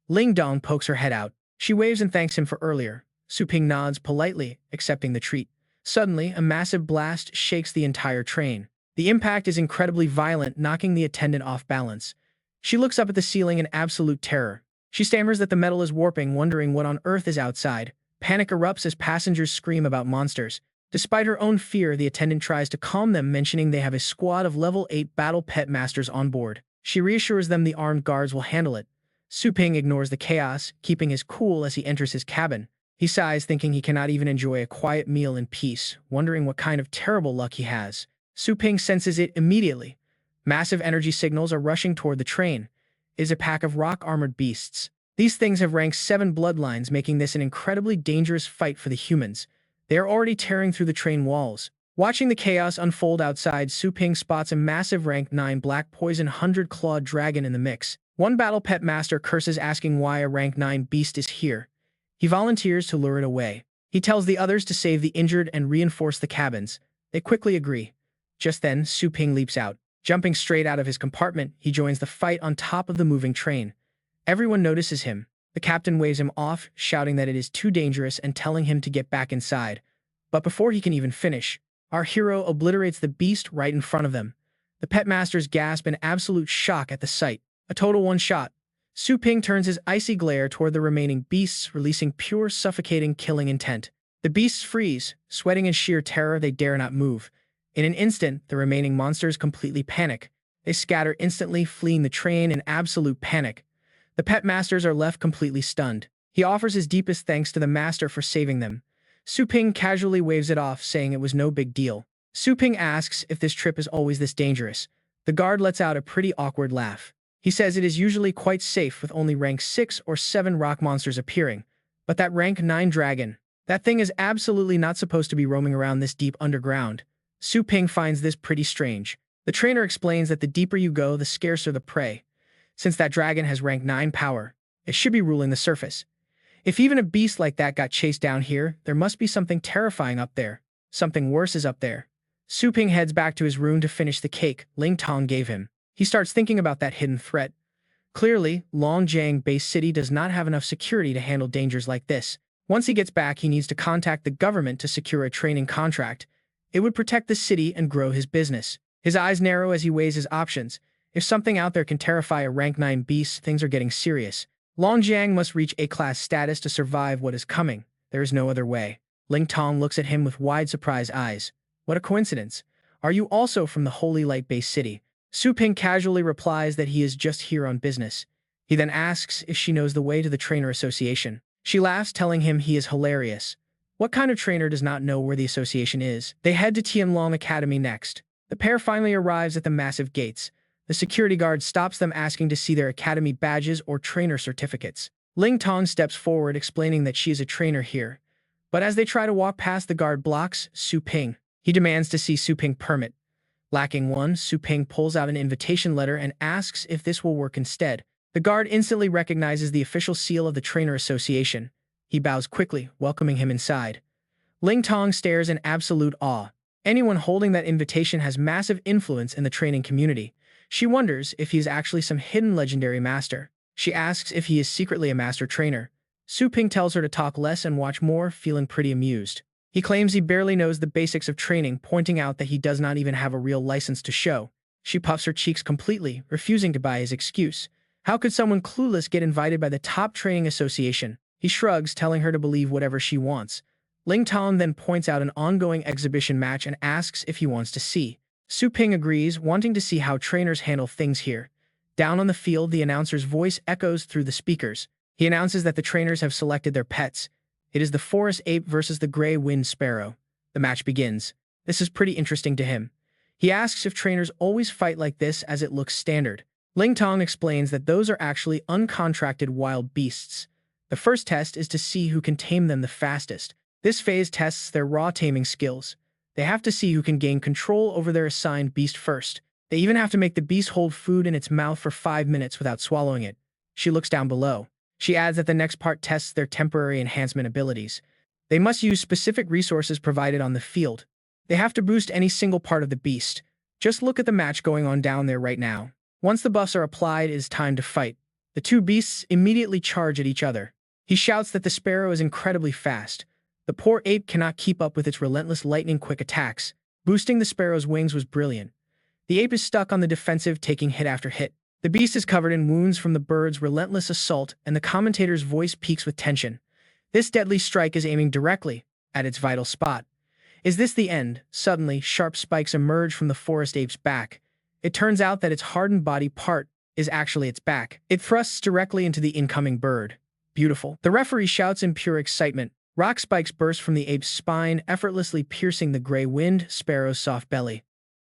Ling Dong pokes her head out. She waves and thanks him for earlier. Su Ping nods politely, accepting the treat. Suddenly, a massive blast shakes the entire train. The impact is incredibly violent, knocking the attendant off balance. She looks up at the ceiling in absolute terror. She stammers that the metal is warping, wondering what on earth is outside. Panic erupts as passengers scream about monsters. Despite her own fear, the attendant tries to calm them, mentioning they have a squad of level 8 battle pet masters on board. She reassures them the armed guards will handle it. Su Ping ignores the chaos, keeping his cool as he enters his cabin. He sighs, thinking he cannot even enjoy a quiet meal in peace, wondering what kind of terrible luck he has. Su Ping senses it immediately. Massive energy signals are rushing toward the train. It is a pack of rock-armored beasts. These things have rank 7 bloodlines, making this an incredibly dangerous fight for the humans. They are already tearing through the train walls. Watching the chaos unfold outside, Su Ping spots a massive rank 9 black poison 100-clawed dragon in the mix. One battle pet master curses, asking why a rank 9 beast is here. He volunteers to lure it away. He tells the others to save the injured and reinforce the cabins. They quickly agree. Just then, Su Ping leaps out. Jumping straight out of his compartment, he joins the fight on top of the moving train. Everyone notices him. The captain waves him off, shouting that it is too dangerous and telling him to get back inside. But before he can even finish, our hero obliterates the beast right in front of them. The pet masters gasp in absolute shock at the sight. A total one shot. Su Ping turns his icy glare toward the remaining beasts, releasing pure, suffocating, killing intent. The beasts freeze, sweating in sheer terror. They dare not move. In an instant, the remaining monsters completely panic. They scatter instantly, fleeing the train in absolute panic. The pet masters are left completely stunned. He offers his deepest thanks to the master for saving them. Su Ping casually waves it off, saying it was no big deal. Su Ping asks if this trip is always this dangerous. The guard lets out a pretty awkward laugh. He says it is usually quite safe with only rank 6 or 7 rock monsters appearing. But that rank 9 dragon, that thing is absolutely not supposed to be roaming around this deep underground. Su Ping finds this pretty strange. The trainer explains that the deeper you go, the scarcer the prey. Since that dragon has rank 9 power, it should be ruling the surface. If even a beast like that got chased down here, there must be something terrifying up there. Something worse is up there. Su Ping heads back to his room to finish the cake Ling Tong gave him. He starts thinking about that hidden threat. Clearly, Longjiang Base City does not have enough security to handle dangers like this. Once he gets back, he needs to contact the government to secure a training contract. It would protect the city and grow his business. His eyes narrow as he weighs his options. If something out there can terrify a rank 9 beast, things are getting serious. Longjiang must reach A-class status to survive what is coming. There is no other way. Ling Tong looks at him with wide, surprised eyes. What a coincidence. Are you also from the Holy Light Base City? Su Ping casually replies that he is just here on business. He then asks if she knows the way to the Trainer Association. She laughs, telling him he is hilarious. What kind of trainer does not know where the association is? They head to Tianlong Academy next. The pair finally arrives at the massive gates. The security guard stops them, asking to see their academy badges or trainer certificates. Ling Tong steps forward, explaining that she is a trainer here. But as they try to walk past, the guard blocks Su Ping. He demands to see Su Ping permit. Lacking one, Su Ping pulls out an invitation letter and asks if this will work instead. The guard instantly recognizes the official seal of the Trainer Association. He bows quickly, welcoming him inside. Ling Tong stares in absolute awe. Anyone holding that invitation has massive influence in the training community. She wonders if he is actually some hidden legendary master. She asks if he is secretly a master trainer. Su Ping tells her to talk less and watch more, feeling pretty amused. He claims he barely knows the basics of training, pointing out that he does not even have a real license to show. She puffs her cheeks completely, refusing to buy his excuse. How could someone clueless get invited by the top training association? He shrugs, telling her to believe whatever she wants. Ling Tong then points out an ongoing exhibition match and asks if he wants to see. Su Ping agrees, wanting to see how trainers handle things here. Down on the field, the announcer's voice echoes through the speakers. He announces that the trainers have selected their pets. It is the forest ape versus the gray wind sparrow. The match begins. This is pretty interesting to him. He asks if trainers always fight like this, as it looks standard. Ling Tong explains that those are actually uncontracted wild beasts. The first test is to see who can tame them the fastest. This phase tests their raw taming skills. They have to see who can gain control over their assigned beast first. They even have to make the beast hold food in its mouth for 5 minutes without swallowing it. She looks down below. She adds that the next part tests their temporary enhancement abilities. They must use specific resources provided on the field. They have to boost any single part of the beast. Just look at the match going on down there right now. Once the buffs are applied, it is time to fight. The two beasts immediately charge at each other. He shouts that the sparrow is incredibly fast. The poor ape cannot keep up with its relentless lightning-quick attacks. Boosting the sparrow's wings was brilliant. The ape is stuck on the defensive, taking hit after hit. The beast is covered in wounds from the bird's relentless assault, and the commentator's voice peaks with tension. This deadly strike is aiming directly at its vital spot. Is this the end? Suddenly, sharp spikes emerge from the forest ape's back. It turns out that its hardened body part is actually its back. It thrusts directly into the incoming bird. Beautiful. The referee shouts in pure excitement. Rock spikes burst from the ape's spine, effortlessly piercing the gray-winged sparrow's soft belly.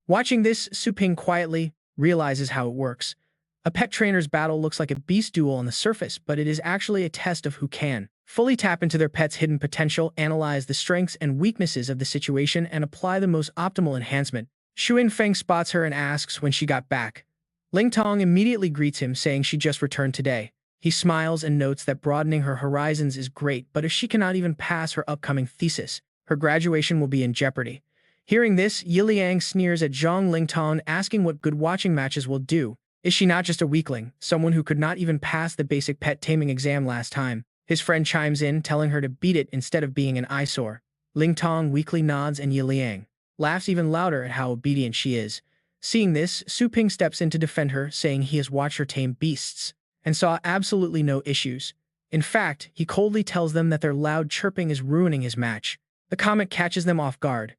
Watching this, Su-ping quietly realizes how it works. A pet trainer's battle looks like a beast duel on the surface, but it is actually a test of who can fully tap into their pet's hidden potential, analyze the strengths and weaknesses of the situation, and apply the most optimal enhancement. Xuan Feng spots her and asks when she got back. Ling Tong immediately greets him, saying she just returned today. He smiles and notes that broadening her horizons is great, but if she cannot even pass her upcoming thesis, her graduation will be in jeopardy. Hearing this, Yiliang sneers at Zhang Lingtong, asking what good watching matches will do. Is she not just a weakling, someone who could not even pass the basic pet taming exam last time? His friend chimes in, telling her to beat it instead of being an eyesore. Lingtong weakly nods and Yiliang laughs even louder at how obedient she is. Seeing this, Su-ping steps in to defend her, saying he has watched her tame beasts and saw absolutely no issues. In fact, he coldly tells them that their loud chirping is ruining his match. The comment catches them off guard.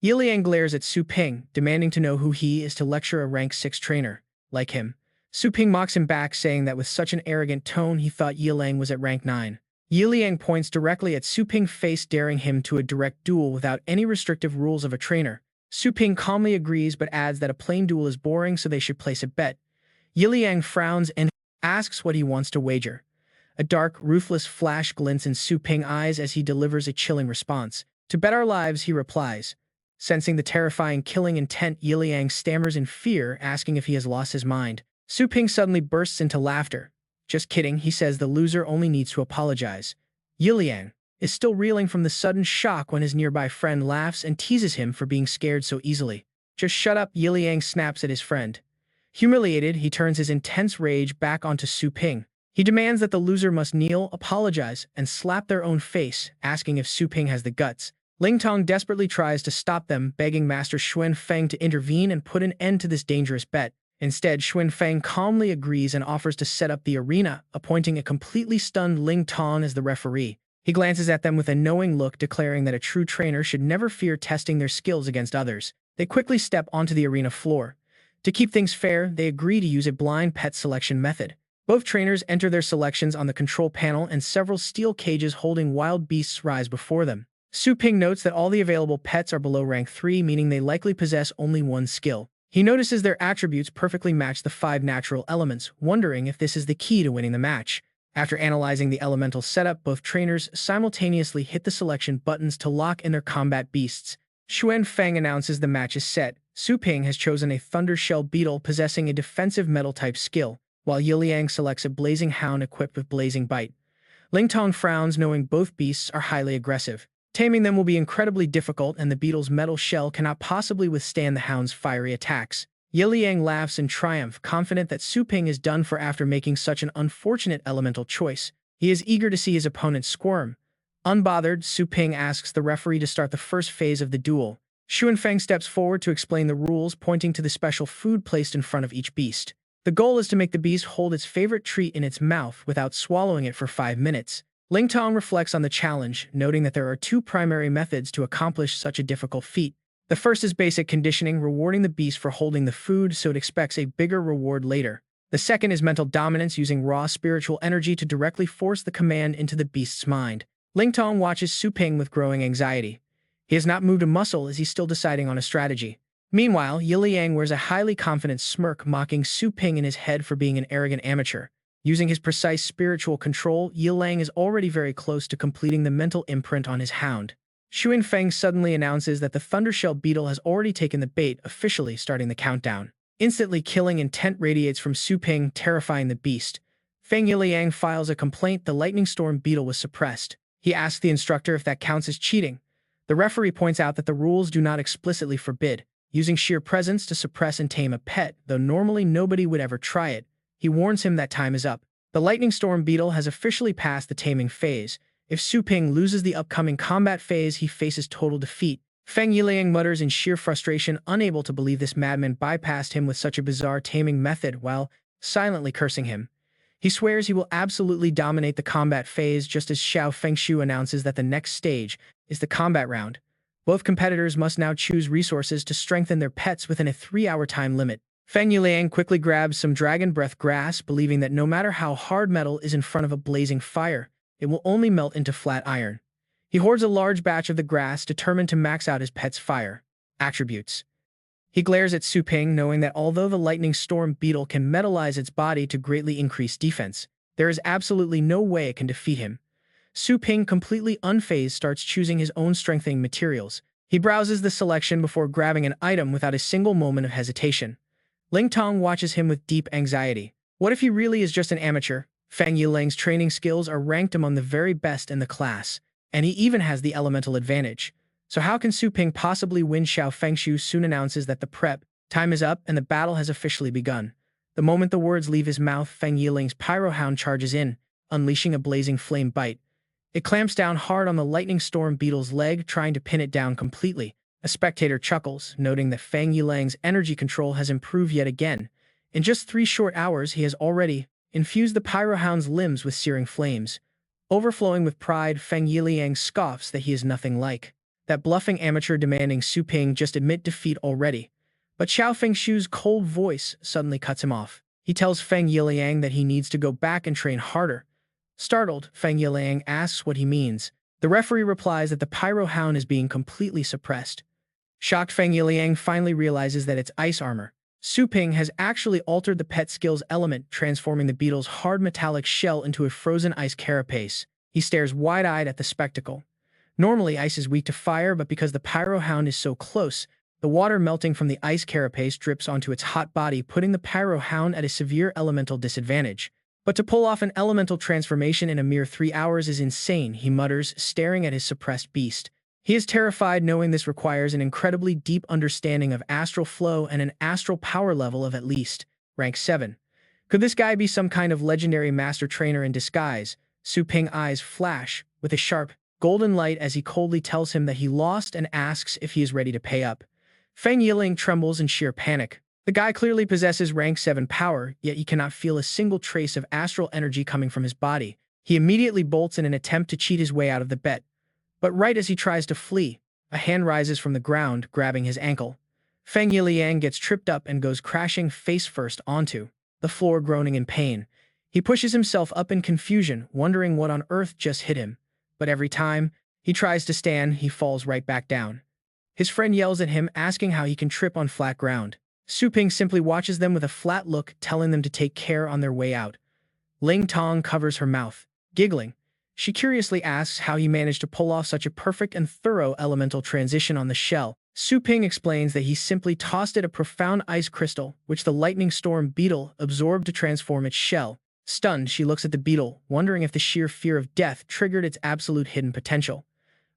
Yiliang glares at Su-ping, demanding to know who he is to lecture a rank 6 trainer like him. Su-ping mocks him back, saying that with such an arrogant tone he thought Yiliang was at rank 9. Yiliang points directly at Su-ping's face, daring him to a direct duel without any restrictive rules of a trainer. Su-ping calmly agrees but adds that a plain duel is boring, so they should place a bet. Yiliang frowns and asks what he wants to wager. A dark, ruthless flash glints in Su-ping's eyes as he delivers a chilling response. To bet our lives, he replies. Sensing the terrifying killing intent, Yiliang stammers in fear, asking if he has lost his mind. Su-ping suddenly bursts into laughter. Just kidding, he says the loser only needs to apologize. Yiliang is still reeling from the sudden shock when his nearby friend laughs and teases him for being scared so easily. Just shut up, Yiliang snaps at his friend. Humiliated, he turns his intense rage back onto Su-ping. He demands that the loser must kneel, apologize, and slap their own face, asking if Su-ping has the guts. Ling Tong desperately tries to stop them, begging Master Xuan Feng to intervene and put an end to this dangerous bet. Instead, Xuan Feng calmly agrees and offers to set up the arena, appointing a completely stunned Ling Tong as the referee. He glances at them with a knowing look, declaring that a true trainer should never fear testing their skills against others. They quickly step onto the arena floor. To keep things fair, they agree to use a blind pet selection method. Both trainers enter their selections on the control panel, and several steel cages holding wild beasts rise before them. Su-ping notes that all the available pets are below rank 3, meaning they likely possess only one skill. He notices their attributes perfectly match the 5 natural elements, wondering if this is the key to winning the match. After analyzing the elemental setup, both trainers simultaneously hit the selection buttons to lock in their combat beasts. Xuan Feng announces the match is set. Su-ping has chosen a Thunder Shell Beetle possessing a defensive metal-type skill, while Yiliang selects a Blazing Hound equipped with Blazing Bite. Ling Tong frowns, knowing both beasts are highly aggressive. Taming them will be incredibly difficult, and the beetle's metal shell cannot possibly withstand the hound's fiery attacks. Yiliang laughs in triumph, confident that Su-ping is done for after making such an unfortunate elemental choice. He is eager to see his opponent squirm. Unbothered, Su-ping asks the referee to start the first phase of the duel. Xuan Feng steps forward to explain the rules, pointing to the special food placed in front of each beast. The goal is to make the beast hold its favorite treat in its mouth without swallowing it for 5 minutes. Ling Tong reflects on the challenge, noting that there are 2 primary methods to accomplish such a difficult feat. The first is basic conditioning, rewarding the beast for holding the food so it expects a bigger reward later. The second is mental dominance, using raw spiritual energy to directly force the command into the beast's mind. Ling Tong watches Su-ping with growing anxiety. He has not moved a muscle as he's still deciding on a strategy. Meanwhile, Yiliang wears a highly confident smirk, mocking Su-ping in his head for being an arrogant amateur. Using his precise spiritual control, Yilang is already very close to completing the mental imprint on his hound. Shuin Feng suddenly announces that the Thundershell beetle has already taken the bait, officially starting the countdown. Instantly killing intent radiates from Su Ping, terrifying the beast. Feng Yiliang files a complaint the lightning storm beetle was suppressed. He asks the instructor if that counts as cheating. The referee points out that the rules do not explicitly forbid using sheer presence to suppress and tame a pet, though normally nobody would ever try it. He warns him that time is up. The lightning storm beetle has officially passed the taming phase. If Su Ping loses the upcoming combat phase, he faces total defeat. Feng Yiliang mutters in sheer frustration, unable to believe this madman bypassed him with such a bizarre taming method while silently cursing him. He swears he will absolutely dominate the combat phase just as Xiao Fengshu announces that the next stage is the combat round. Both competitors must now choose resources to strengthen their pets within a 3-hour time limit. Feng Yuliang quickly grabs some dragon breath grass, believing that no matter how hard metal is in front of a blazing fire, it will only melt into flat iron. He hoards a large batch of the grass, determined to max out his pet's fire attributes. He glares at Su Ping, knowing that although the lightning storm beetle can metallize its body to greatly increase defense, there is absolutely no way it can defeat him. Su Ping, completely unfazed, starts choosing his own strengthening materials. He browses the selection before grabbing an item without a single moment of hesitation. Ling Tong watches him with deep anxiety. What if he really is just an amateur? Feng Yilang's training skills are ranked among the very best in the class, and he even has the elemental advantage. So how can Su Ping possibly win? Xiao Fengshu soon announces that the prep time is up and the battle has officially begun. The moment the words leave his mouth, Feng Yilang's pyrohound charges in, unleashing a blazing flame bite. It clamps down hard on the lightning storm beetle's leg, trying to pin it down completely. A spectator chuckles, noting that Feng Yilang's energy control has improved yet again. In just 3 short hours, he has already infused the pyrohound's limbs with searing flames. Overflowing with pride, Feng Yiliang scoffs that he is nothing like that bluffing amateur, demanding Su Ping just admit defeat already. But Xiao Fengshu's cold voice suddenly cuts him off. He tells Feng Yiliang that he needs to go back and train harder. Startled, Feng Yiliang asks what he means. The referee replies that the pyrohound is being completely suppressed. Shocked, Feng Yiliang finally realizes that it's ice armor. Su Ping has actually altered the pet skills element, transforming the beetle's hard metallic shell into a frozen ice carapace. He stares wide-eyed at the spectacle. Normally, ice is weak to fire, but because the pyrohound is so close, the water melting from the ice carapace drips onto its hot body, putting the pyrohound at a severe elemental disadvantage. But to pull off an elemental transformation in a mere 3 hours is insane, he mutters, staring at his suppressed beast. He is terrified, knowing this requires an incredibly deep understanding of astral flow and an astral power level of at least rank 7. Could this guy be some kind of legendary master trainer in disguise? Su Ping's eyes flash with a sharp, golden light as he coldly tells him that he lost and asks if he is ready to pay up. Feng Yiling trembles in sheer panic. The guy clearly possesses rank 7 power, yet he cannot feel a single trace of astral energy coming from his body. He immediately bolts in an attempt to cheat his way out of the bet. But right as he tries to flee, a hand rises from the ground, grabbing his ankle. Feng Yiliang gets tripped up and goes crashing face first onto the floor, groaning in pain. He pushes himself up in confusion, wondering what on earth just hit him. But every time he tries to stand, he falls right back down. His friend yells at him, asking how he can trip on flat ground. Su Ping simply watches them with a flat look, telling them to take care on their way out. Ling Tong covers her mouth, giggling. She curiously asks how he managed to pull off such a perfect and thorough elemental transition on the shell. Su Ping explains that he simply tossed it a profound ice crystal, which the lightning storm beetle absorbed to transform its shell. Stunned, she looks at the beetle, wondering if the sheer fear of death triggered its absolute hidden potential.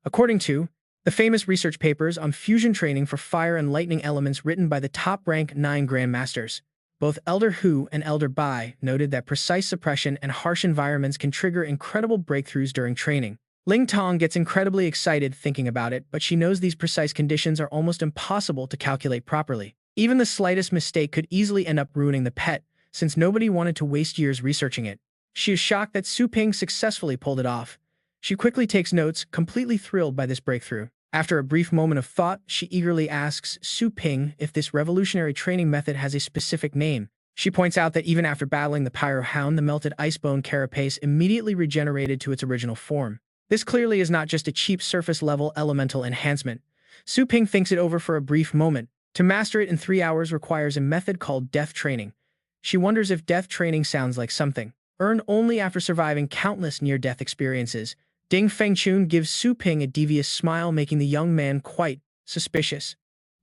According to the famous research papers on fusion training for fire and lightning elements written by the top rank 9 grandmasters, both Elder Hu and Elder Bai noted that precise suppression and harsh environments can trigger incredible breakthroughs during training. Ling Tong gets incredibly excited thinking about it, but she knows these precise conditions are almost impossible to calculate properly. Even the slightest mistake could easily end up ruining the pet, since nobody wanted to waste years researching it. She is shocked that Su Ping successfully pulled it off. She quickly takes notes, completely thrilled by this breakthrough. After a brief moment of thought, she eagerly asks Su Ping if this revolutionary training method has a specific name. She points out that even after battling the pyrohound, the melted icebone carapace immediately regenerated to its original form. This clearly is not just a cheap surface-level elemental enhancement. Su Ping thinks it over for a brief moment. To master it in 3 hours requires a method called death training. She wonders if death training sounds like something earned only after surviving countless near-death experiences. Ding Fengchun gives Su Ping a devious smile, making the young man quite suspicious.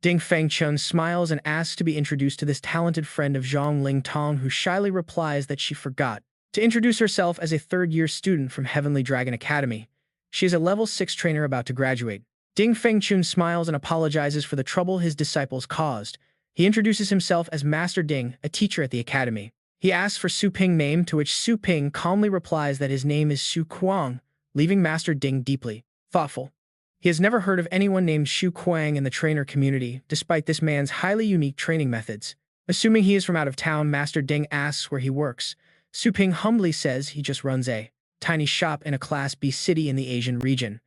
Ding Fengchun smiles and asks to be introduced to this talented friend of Zhang Lingtong, who shyly replies that she forgot to introduce herself as a third-year student from Heavenly Dragon Academy. She is a level 6 trainer about to graduate. Ding Fengchun smiles and apologizes for the trouble his disciples caused. He introduces himself as Master Ding, a teacher at the academy. He asks for Su Ping's name, to which Su Ping calmly replies that his name is Su Kuang, leaving Master Ding deeply thoughtful. He has never heard of anyone named Shu Kuang in the trainer community, despite this man's highly unique training methods. Assuming he is from out of town, Master Ding asks where he works. Su Ping humbly says he just runs a tiny shop in a Class B city in the Asian region.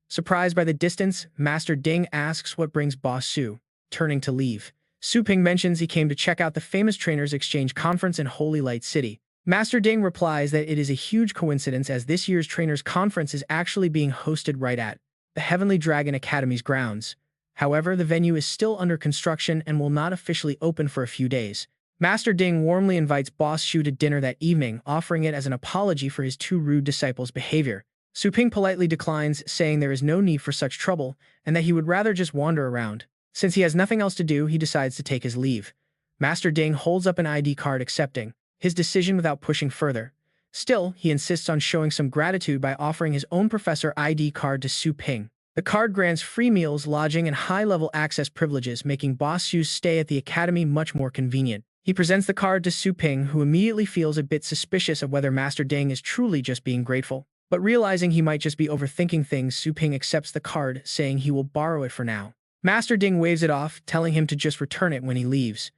Surprised by the distance, Master Ding asks what brings Boss Su. Turning to leave, Su Ping mentions he came to check out the famous Trainers Exchange Conference in Holy Light City. Master Ding replies that it is a huge coincidence, as this year's Trainers Conference is actually being hosted right at the Heavenly Dragon Academy's grounds. However, the venue is still under construction and will not officially open for a few days. Master Ding warmly invites Boss Shu to dinner that evening, offering it as an apology for his two rude disciples' behavior. Su Ping politely declines, saying there is no need for such trouble and that he would rather just wander around. Since he has nothing else to do, he decides to take his leave. Master Ding holds up an ID card, accepting his decision without pushing further. Still, he insists on showing some gratitude by offering his own professor ID card to Su Ping. The card grants free meals, lodging, and high-level access privileges, making Boss Su's stay at the academy much more convenient. He presents the card to Su Ping, who immediately feels a bit suspicious of whether Master Ding is truly just being grateful. But realizing he might just be overthinking things, Su Ping accepts the card, saying he will borrow it for now. Master Ding waves it off, telling him to just return it when he leaves.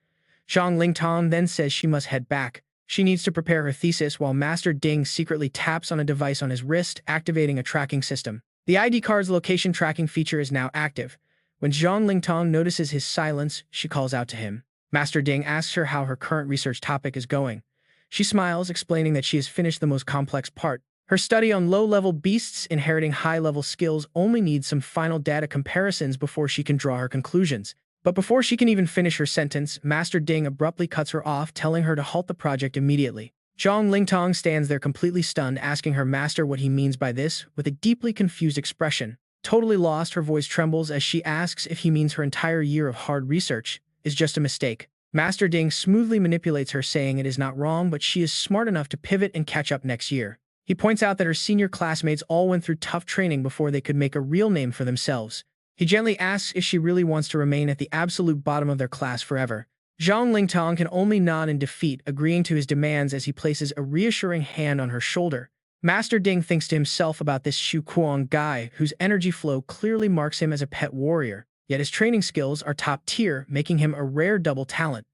Zhang Lingtong then says she must head back. She needs to prepare her thesis, while Master Ding secretly taps on a device on his wrist, activating a tracking system. The ID card's location tracking feature is now active. When Zhang Lingtong notices his silence, she calls out to him. Master Ding asks her how her current research topic is going. She smiles, explaining that she has finished the most complex part. Her study on low-level beasts inheriting high-level skills only needs some final data comparisons before she can draw her conclusions. But before she can even finish her sentence, Master Ding abruptly cuts her off, telling her to halt the project immediately. Zhang Lingtong stands there completely stunned, asking her master what he means by this, with a deeply confused expression. Totally lost, her voice trembles as she asks if he means her entire year of hard research is just a mistake. Master Ding smoothly manipulates her, saying it is not wrong, but she is smart enough to pivot and catch up next year. He points out that her senior classmates all went through tough training before they could make a real name for themselves. He gently asks if she really wants to remain at the absolute bottom of their class forever. Zhang Lingtong can only nod in defeat, agreeing to his demands as he places a reassuring hand on her shoulder. Master Ding thinks to himself about this Shu Kuang guy, whose energy flow clearly marks him as a pet warrior, yet his training skills are top tier, making him a rare double talent.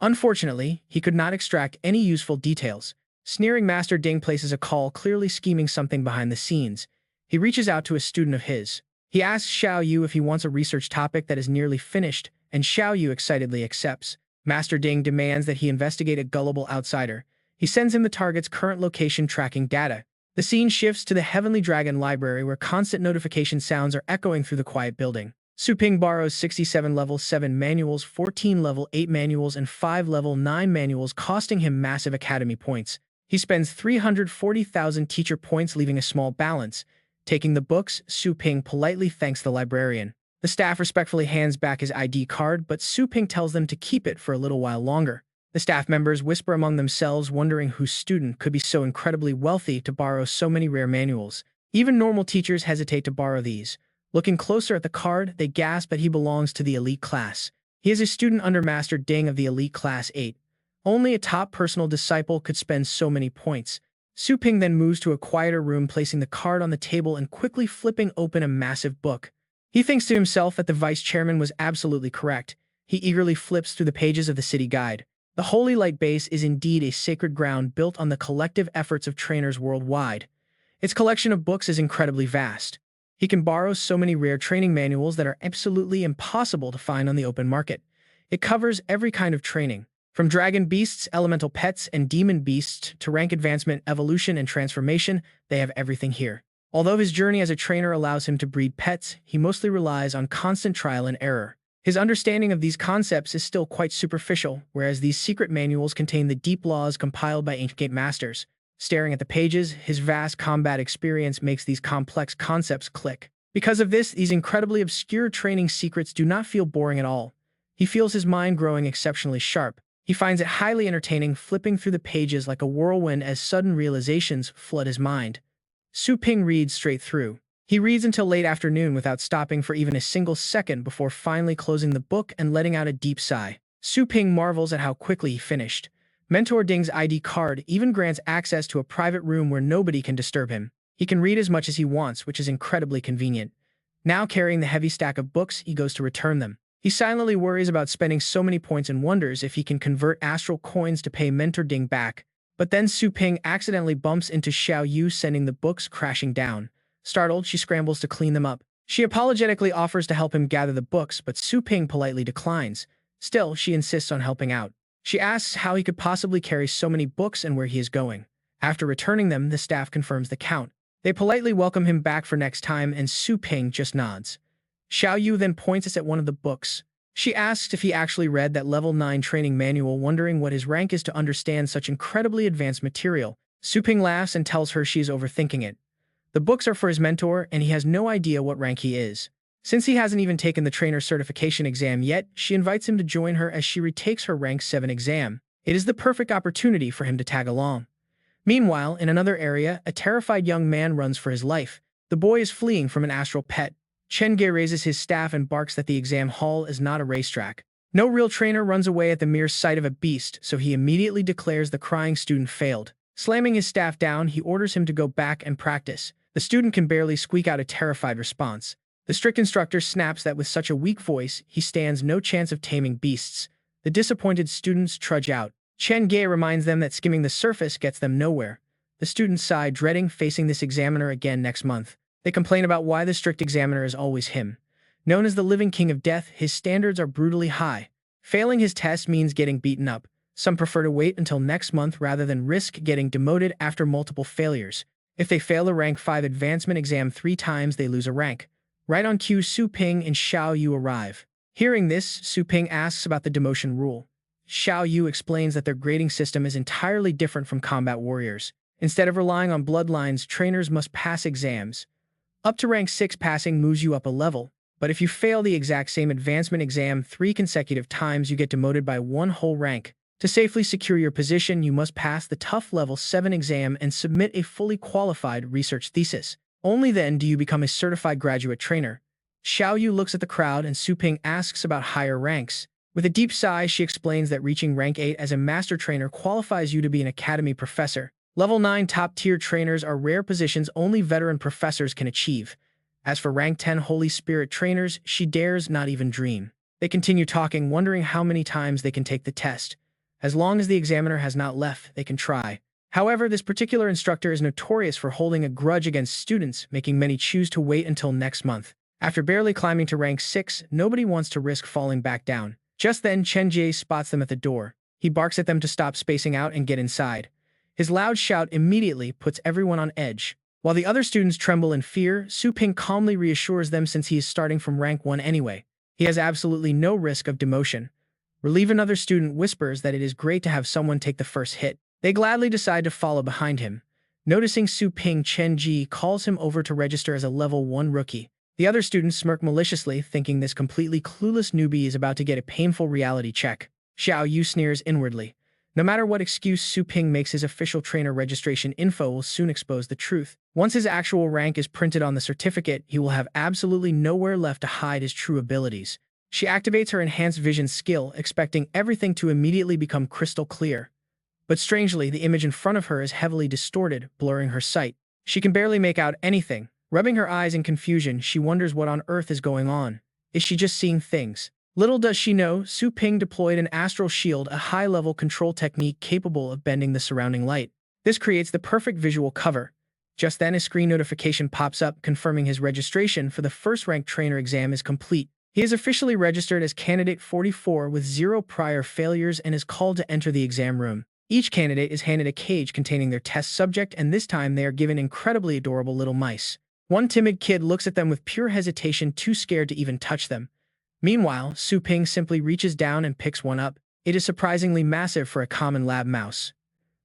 Unfortunately, he could not extract any useful details. Sneering, Master Ding places a call, clearly scheming something behind the scenes. He reaches out to a student of his. He asks Xiao Yu if he wants a research topic that is nearly finished, and Xiao Yu excitedly accepts. Master Ding demands that he investigate a gullible outsider. He sends him the target's current location tracking data. The scene shifts to the Heavenly Dragon Library, where constant notification sounds are echoing through the quiet building. Su Ping borrows 67 level 7 manuals, 14 level 8 manuals, and 5 level 9 manuals, costing him massive academy points. He spends 340,000 teacher points, leaving a small balance. Taking the books, Su Ping politely thanks the librarian. The staff respectfully hands back his ID card, but Su Ping tells them to keep it for a little while longer. The staff members whisper among themselves, wondering whose student could be so incredibly wealthy to borrow so many rare manuals. Even normal teachers hesitate to borrow these. Looking closer at the card, they gasp that he belongs to the elite class. He is a student under Master Ding of the elite class 8. Only a top personal disciple could spend so many points. Su Ping then moves to a quieter room, placing the card on the table and quickly flipping open a massive book. He thinks to himself that the vice chairman was absolutely correct. He eagerly flips through the pages of the city guide. The Holy Light Base is indeed a sacred ground built on the collective efforts of trainers worldwide. Its collection of books is incredibly vast. He can borrow so many rare training manuals that are absolutely impossible to find on the open market. It covers every kind of training, from dragon beasts, elemental pets, and demon beasts to rank advancement, evolution, and transformation. They have everything here. Although his journey as a trainer allows him to breed pets, he mostly relies on constant trial and error. His understanding of these concepts is still quite superficial, whereas these secret manuals contain the deep laws compiled by ancient masters. Staring at the pages, his vast combat experience makes these complex concepts click. Because of this, these incredibly obscure training secrets do not feel boring at all. He feels his mind growing exceptionally sharp. He finds it highly entertaining, flipping through the pages like a whirlwind as sudden realizations flood his mind. Su Ping reads straight through. He reads until late afternoon without stopping for even a single second before finally closing the book and letting out a deep sigh. Su Ping marvels at how quickly he finished. Mentor Ding's ID card even grants access to a private room where nobody can disturb him. He can read as much as he wants, which is incredibly convenient. Now carrying the heavy stack of books, he goes to return them. He silently worries about spending so many points and wonders if he can convert astral coins to pay Mentor Ding back. But then Su Ping accidentally bumps into Xiao Yu, sending the books crashing down. Startled, she scrambles to clean them up. She apologetically offers to help him gather the books, but Su Ping politely declines. Still, she insists on helping out. She asks how he could possibly carry so many books and where he is going. After returning them, the staff confirms the count. They politely welcome him back for next time, and Su Ping just nods. Xiao Yu then points us at one of the books. She asks if he actually read that level 9 training manual, wondering what his rank is to understand such incredibly advanced material. Su Ping laughs and tells her she is overthinking it. The books are for his mentor, and he has no idea what rank he is. Since he hasn't even taken the trainer certification exam yet, she invites him to join her as she retakes her rank 7 exam. It is the perfect opportunity for him to tag along. Meanwhile, in another area, a terrified young man runs for his life. The boy is fleeing from an astral pet. Chen Ge raises his staff and barks that the exam hall is not a racetrack. No real trainer runs away at the mere sight of a beast, so he immediately declares the crying student failed. Slamming his staff down, he orders him to go back and practice. The student can barely squeak out a terrified response. The strict instructor snaps that with such a weak voice, he stands no chance of taming beasts. The disappointed students trudge out. Chen Ge reminds them that skimming the surface gets them nowhere. The students sigh, dreading facing this examiner again next month. They complain about why the strict examiner is always him. Known as the living king of death, his standards are brutally high. Failing his test means getting beaten up. Some prefer to wait until next month rather than risk getting demoted after multiple failures. If they fail a rank 5 advancement exam 3 times, they lose a rank. Right on cue, Su Ping and Xiao Yu arrive. Hearing this, Su Ping asks about the demotion rule. Xiao Yu explains that their grading system is entirely different from combat warriors. Instead of relying on bloodlines, trainers must pass exams. Up to rank 6 passing moves you up a level, but if you fail the exact same advancement exam 3 consecutive times, you get demoted by 1 whole rank. To safely secure your position, you must pass the tough level 7 exam and submit a fully qualified research thesis. Only then do you become a certified graduate trainer. Xiao Yu looks at the crowd and Su Ping asks about higher ranks. With a deep sigh, she explains that reaching rank 8 as a master trainer qualifies you to be an academy professor. Level 9 top-tier trainers are rare positions only veteran professors can achieve. As for rank 10 Holy Spirit trainers, she dares not even dream. They continue talking, wondering how many times they can take the test. As long as the examiner has not left, they can try. However, this particular instructor is notorious for holding a grudge against students, making many choose to wait until next month. After barely climbing to rank 6, nobody wants to risk falling back down. Just then, Chen Jie spots them at the door. He barks at them to stop spacing out and get inside. His loud shout immediately puts everyone on edge. While the other students tremble in fear, Su Ping calmly reassures them since he is starting from rank 1 anyway. He has absolutely no risk of demotion. Relieved, another student whispers that it is great to have someone take the first hit. They gladly decide to follow behind him. Noticing Su Ping, Chen Ji calls him over to register as a level 1 rookie. The other students smirk maliciously, thinking this completely clueless newbie is about to get a painful reality check. Xiao Yu sneers inwardly. No matter what excuse Su Ping makes, his official trainer registration info will soon expose the truth. Once his actual rank is printed on the certificate, he will have absolutely nowhere left to hide his true abilities. She activates her enhanced vision skill, expecting everything to immediately become crystal clear. But strangely, the image in front of her is heavily distorted, blurring her sight. She can barely make out anything. Rubbing her eyes in confusion, she wonders what on earth is going on. Is she just seeing things? Little does she know, Su Ping deployed an astral shield, a high-level control technique capable of bending the surrounding light. This creates the perfect visual cover. Just then, a screen notification pops up, confirming his registration for the first-ranked trainer exam is complete. He is officially registered as Candidate 44 with 0 prior failures and is called to enter the exam room. Each candidate is handed a cage containing their test subject, and this time they are given incredibly adorable little mice. One timid kid looks at them with pure hesitation, too scared to even touch them. Meanwhile, Su Ping simply reaches down and picks one up. It is surprisingly massive for a common lab mouse.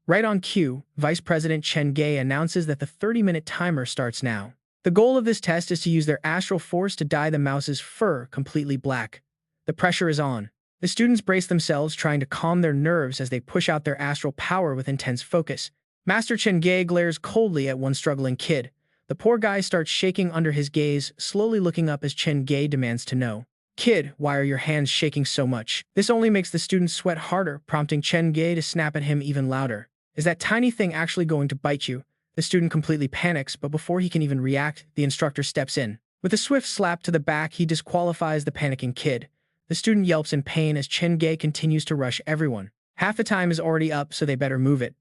Right on cue, Vice President Chen Gay announces that the 30-minute timer starts now. The goal of this test is to use their astral force to dye the mouse's fur completely black. The pressure is on. The students brace themselves, trying to calm their nerves as they push out their astral power with intense focus. Master Chen Gay glares coldly at one struggling kid. The poor guy starts shaking under his gaze, slowly looking up as Chen Gay demands to know. "Kid, why are your hands shaking so much?" This only makes the student sweat harder, prompting Chen Gay to snap at him even louder. "Is that tiny thing actually going to bite you?" The student completely panics, but before he can even react, the instructor steps in. With a swift slap to the back, he disqualifies the panicking kid. The student yelps in pain as Chen Gay continues to rush everyone. Half the time is already up, so they better move it.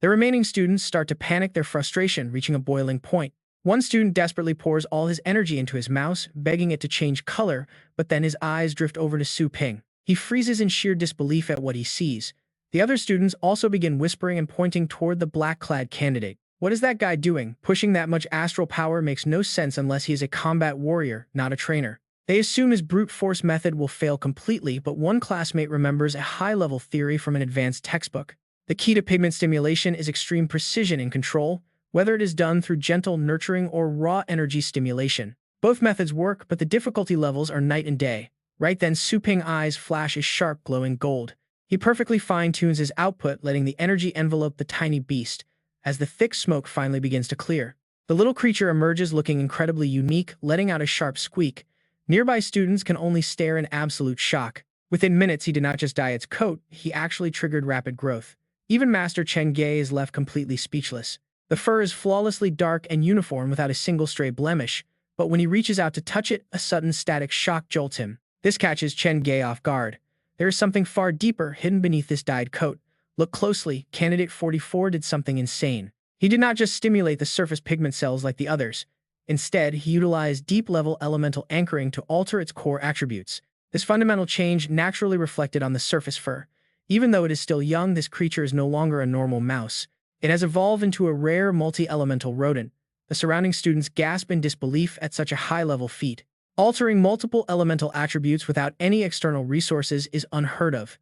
The remaining students start to panic, their frustration reaching a boiling point. One student desperately pours all his energy into his mouse, begging it to change color, but then his eyes drift over to Su Ping. He freezes in sheer disbelief at what he sees. The other students also begin whispering and pointing toward the black-clad candidate. What is that guy doing? Pushing that much astral power makes no sense unless he is a combat warrior, not a trainer. They assume his brute force method will fail completely, but one classmate remembers a high-level theory from an advanced textbook. The key to pigment stimulation is extreme precision and control, whether it is done through gentle nurturing or raw energy stimulation. Both methods work, but the difficulty levels are night and day. Right then, Su Ping's eyes flash a sharp, glowing gold. He perfectly fine-tunes his output, letting the energy envelope the tiny beast, as the thick smoke finally begins to clear. The little creature emerges looking incredibly unique, letting out a sharp squeak. Nearby students can only stare in absolute shock. Within minutes, he did not just dye its coat, he actually triggered rapid growth. Even Master Chen Gay is left completely speechless. The fur is flawlessly dark and uniform without a single stray blemish, but when he reaches out to touch it, a sudden static shock jolts him. This catches Chen Gay off guard. There is something far deeper hidden beneath this dyed coat. Look closely, Candidate 44 did something insane. He did not just stimulate the surface pigment cells like the others. Instead, he utilized deep-level elemental anchoring to alter its core attributes. This fundamental change naturally reflected on the surface fur. Even though it is still young, this creature is no longer a normal mouse. It has evolved into a rare multi-elemental rodent. The surrounding students gasp in disbelief at such a high-level feat. Altering multiple elemental attributes without any external resources is unheard of.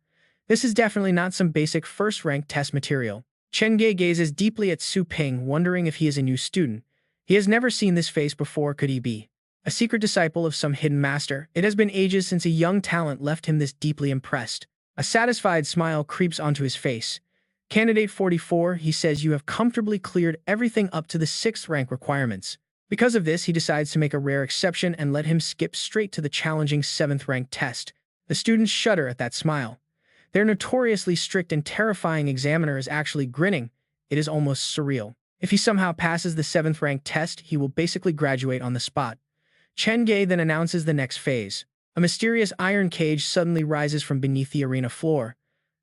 This is definitely not some basic first-rank test material. Chen Gay gazes deeply at Su Ping, wondering if he is a new student. He has never seen this face before. Could he be a secret disciple of some hidden master? It has been ages since a young talent left him this deeply impressed. A satisfied smile creeps onto his face. Candidate 44, he says, you have comfortably cleared everything up to the 6th rank requirements. Because of this, he decides to make a rare exception and let him skip straight to the challenging 7th rank test. The students shudder at that smile. Their notoriously strict and terrifying examiner is actually grinning. It is almost surreal. If he somehow passes the 7th rank test, he will basically graduate on the spot. Chen Gay then announces the next phase. A mysterious iron cage suddenly rises from beneath the arena floor.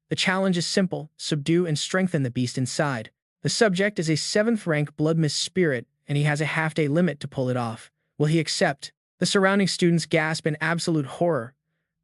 The challenge is simple: subdue and strengthen the beast inside. The subject is a 7th rank blood mist spirit, and he has a half-day limit to pull it off. Will he accept? The surrounding students gasp in absolute horror.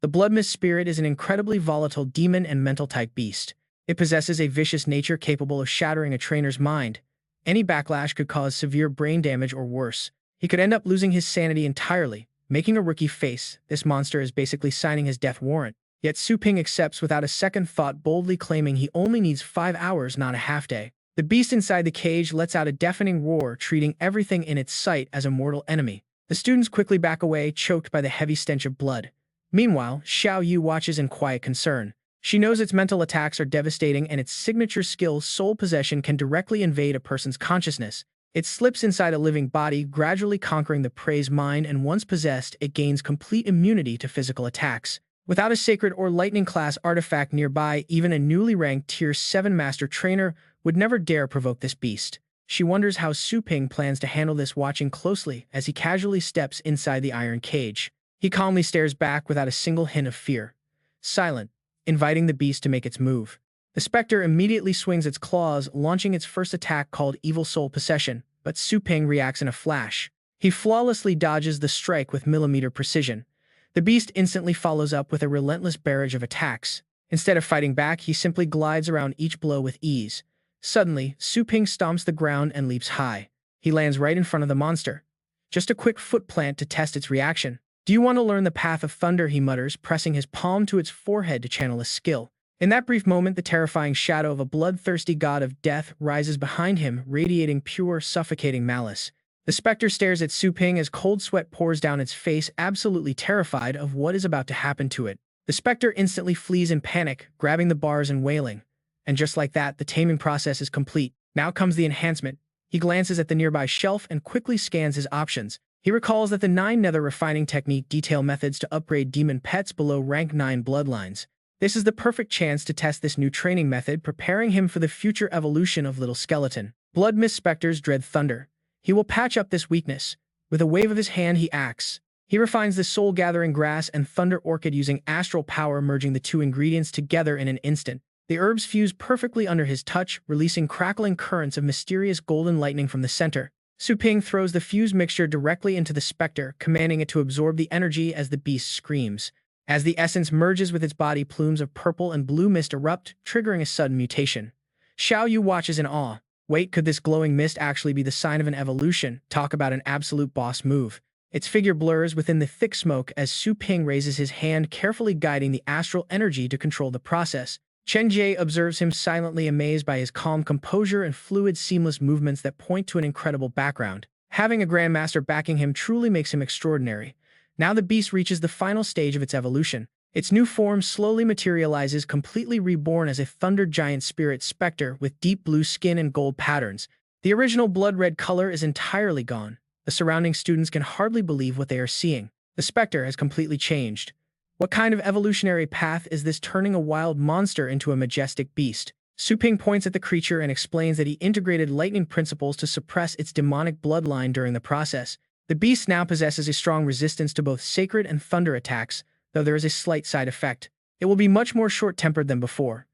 The blood mist spirit is an incredibly volatile demon and mental-type beast. It possesses a vicious nature capable of shattering a trainer's mind. Any backlash could cause severe brain damage or worse. He could end up losing his sanity entirely. Making a rookie face, this monster is basically signing his death warrant. Yet Su Ping accepts without a second thought, boldly claiming he only needs 5 hours, not a half-day. The beast inside the cage lets out a deafening roar, treating everything in its sight as a mortal enemy. The students quickly back away, choked by the heavy stench of blood. Meanwhile, Xiao Yu watches in quiet concern. She knows its mental attacks are devastating, and its signature skill, soul possession, can directly invade a person's consciousness. It slips inside a living body, gradually conquering the prey's mind, and once possessed, it gains complete immunity to physical attacks. Without a sacred or lightning class artifact nearby, even a newly ranked Tier 7 Master Trainer would never dare provoke this beast. She wonders how Su Ping plans to handle this, watching closely as he casually steps inside the iron cage. He calmly stares back without a single hint of fear. Silent, inviting the beast to make its move. The specter immediately swings its claws, launching its first attack called Evil Soul Possession, but Su Ping reacts in a flash. He flawlessly dodges the strike with millimeter precision. The beast instantly follows up with a relentless barrage of attacks. Instead of fighting back, he simply glides around each blow with ease. Suddenly, Su Ping stomps the ground and leaps high. He lands right in front of the monster. Just a quick foot plant to test its reaction. Do you want to learn the path of thunder? He mutters, pressing his palm to its forehead to channel his skill. In that brief moment, the terrifying shadow of a bloodthirsty god of death rises behind him, radiating pure, suffocating malice. The specter stares at Su Ping as cold sweat pours down its face, absolutely terrified of what is about to happen to it. The specter instantly flees in panic, grabbing the bars and wailing. And just like that, the taming process is complete. Now comes the enhancement. He glances at the nearby shelf and quickly scans his options. He recalls that the 9 nether refining technique detail methods to upgrade demon pets below rank 9 bloodlines. This is the perfect chance to test this new training method, preparing him for the future evolution of Little Skeleton. Blood Mist Specters dread thunder. He will patch up this weakness. With a wave of his hand, he acts. He refines the soul-gathering grass and thunder orchid using astral power, merging the two ingredients together in an instant. The herbs fuse perfectly under his touch, releasing crackling currents of mysterious golden lightning from the center. Su Ping throws the fused mixture directly into the specter, commanding it to absorb the energy as the beast screams. As the essence merges with its body, plumes of purple and blue mist erupt, triggering a sudden mutation. Xiao Yu watches in awe. Wait, could this glowing mist actually be the sign of an evolution? Talk about an absolute boss move. Its figure blurs within the thick smoke as Su Ping raises his hand, carefully guiding the astral energy to control the process. Chen Jie observes him silently, amazed by his calm composure and fluid, seamless movements that point to an incredible background. Having a grandmaster backing him truly makes him extraordinary. Now the beast reaches the final stage of its evolution. Its new form slowly materializes, completely reborn as a thunder giant spirit specter with deep blue skin and gold patterns. The original blood-red color is entirely gone. The surrounding students can hardly believe what they are seeing. The specter has completely changed. What kind of evolutionary path is this, turning a wild monster into a majestic beast? Su Ping points at the creature and explains that he integrated lightning principles to suppress its demonic bloodline during the process. The beast now possesses a strong resistance to both sacred and thunder attacks, though there is a slight side effect. It will be much more short-tempered than before.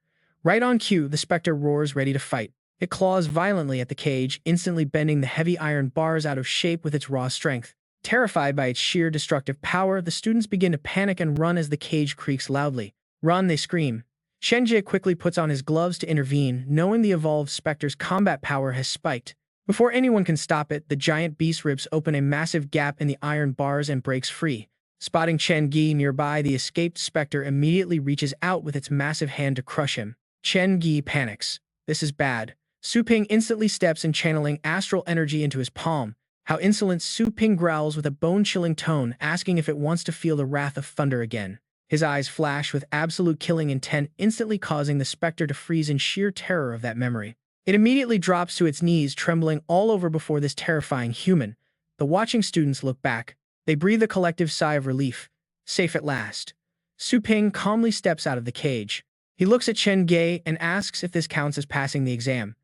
Right on cue, the specter roars, ready to fight. It claws violently at the cage, instantly bending the heavy iron bars out of shape with its raw strength. Terrified by its sheer destructive power, the students begin to panic and run as the cage creaks loudly. Run, they scream. Shenjie quickly puts on his gloves to intervene, knowing the evolved specter's combat power has spiked. Before anyone can stop it, the giant beast rips open a massive gap in the iron bars and breaks free. Spotting Chen Gi nearby, the escaped specter immediately reaches out with its massive hand to crush him. Chen Gi panics. This is bad. Su Ping instantly steps in, channeling astral energy into his palm. How insolent! Su Ping growls with a bone-chilling tone, asking if it wants to feel the wrath of thunder again. His eyes flash with absolute killing intent, instantly causing the specter to freeze in sheer terror of that memory. It immediately drops to its knees, trembling all over before this terrifying human. The watching students look back. They breathe a collective sigh of relief. Safe at last. Su Ping calmly steps out of the cage. He looks at Chen Ge and asks if this counts as passing the exam.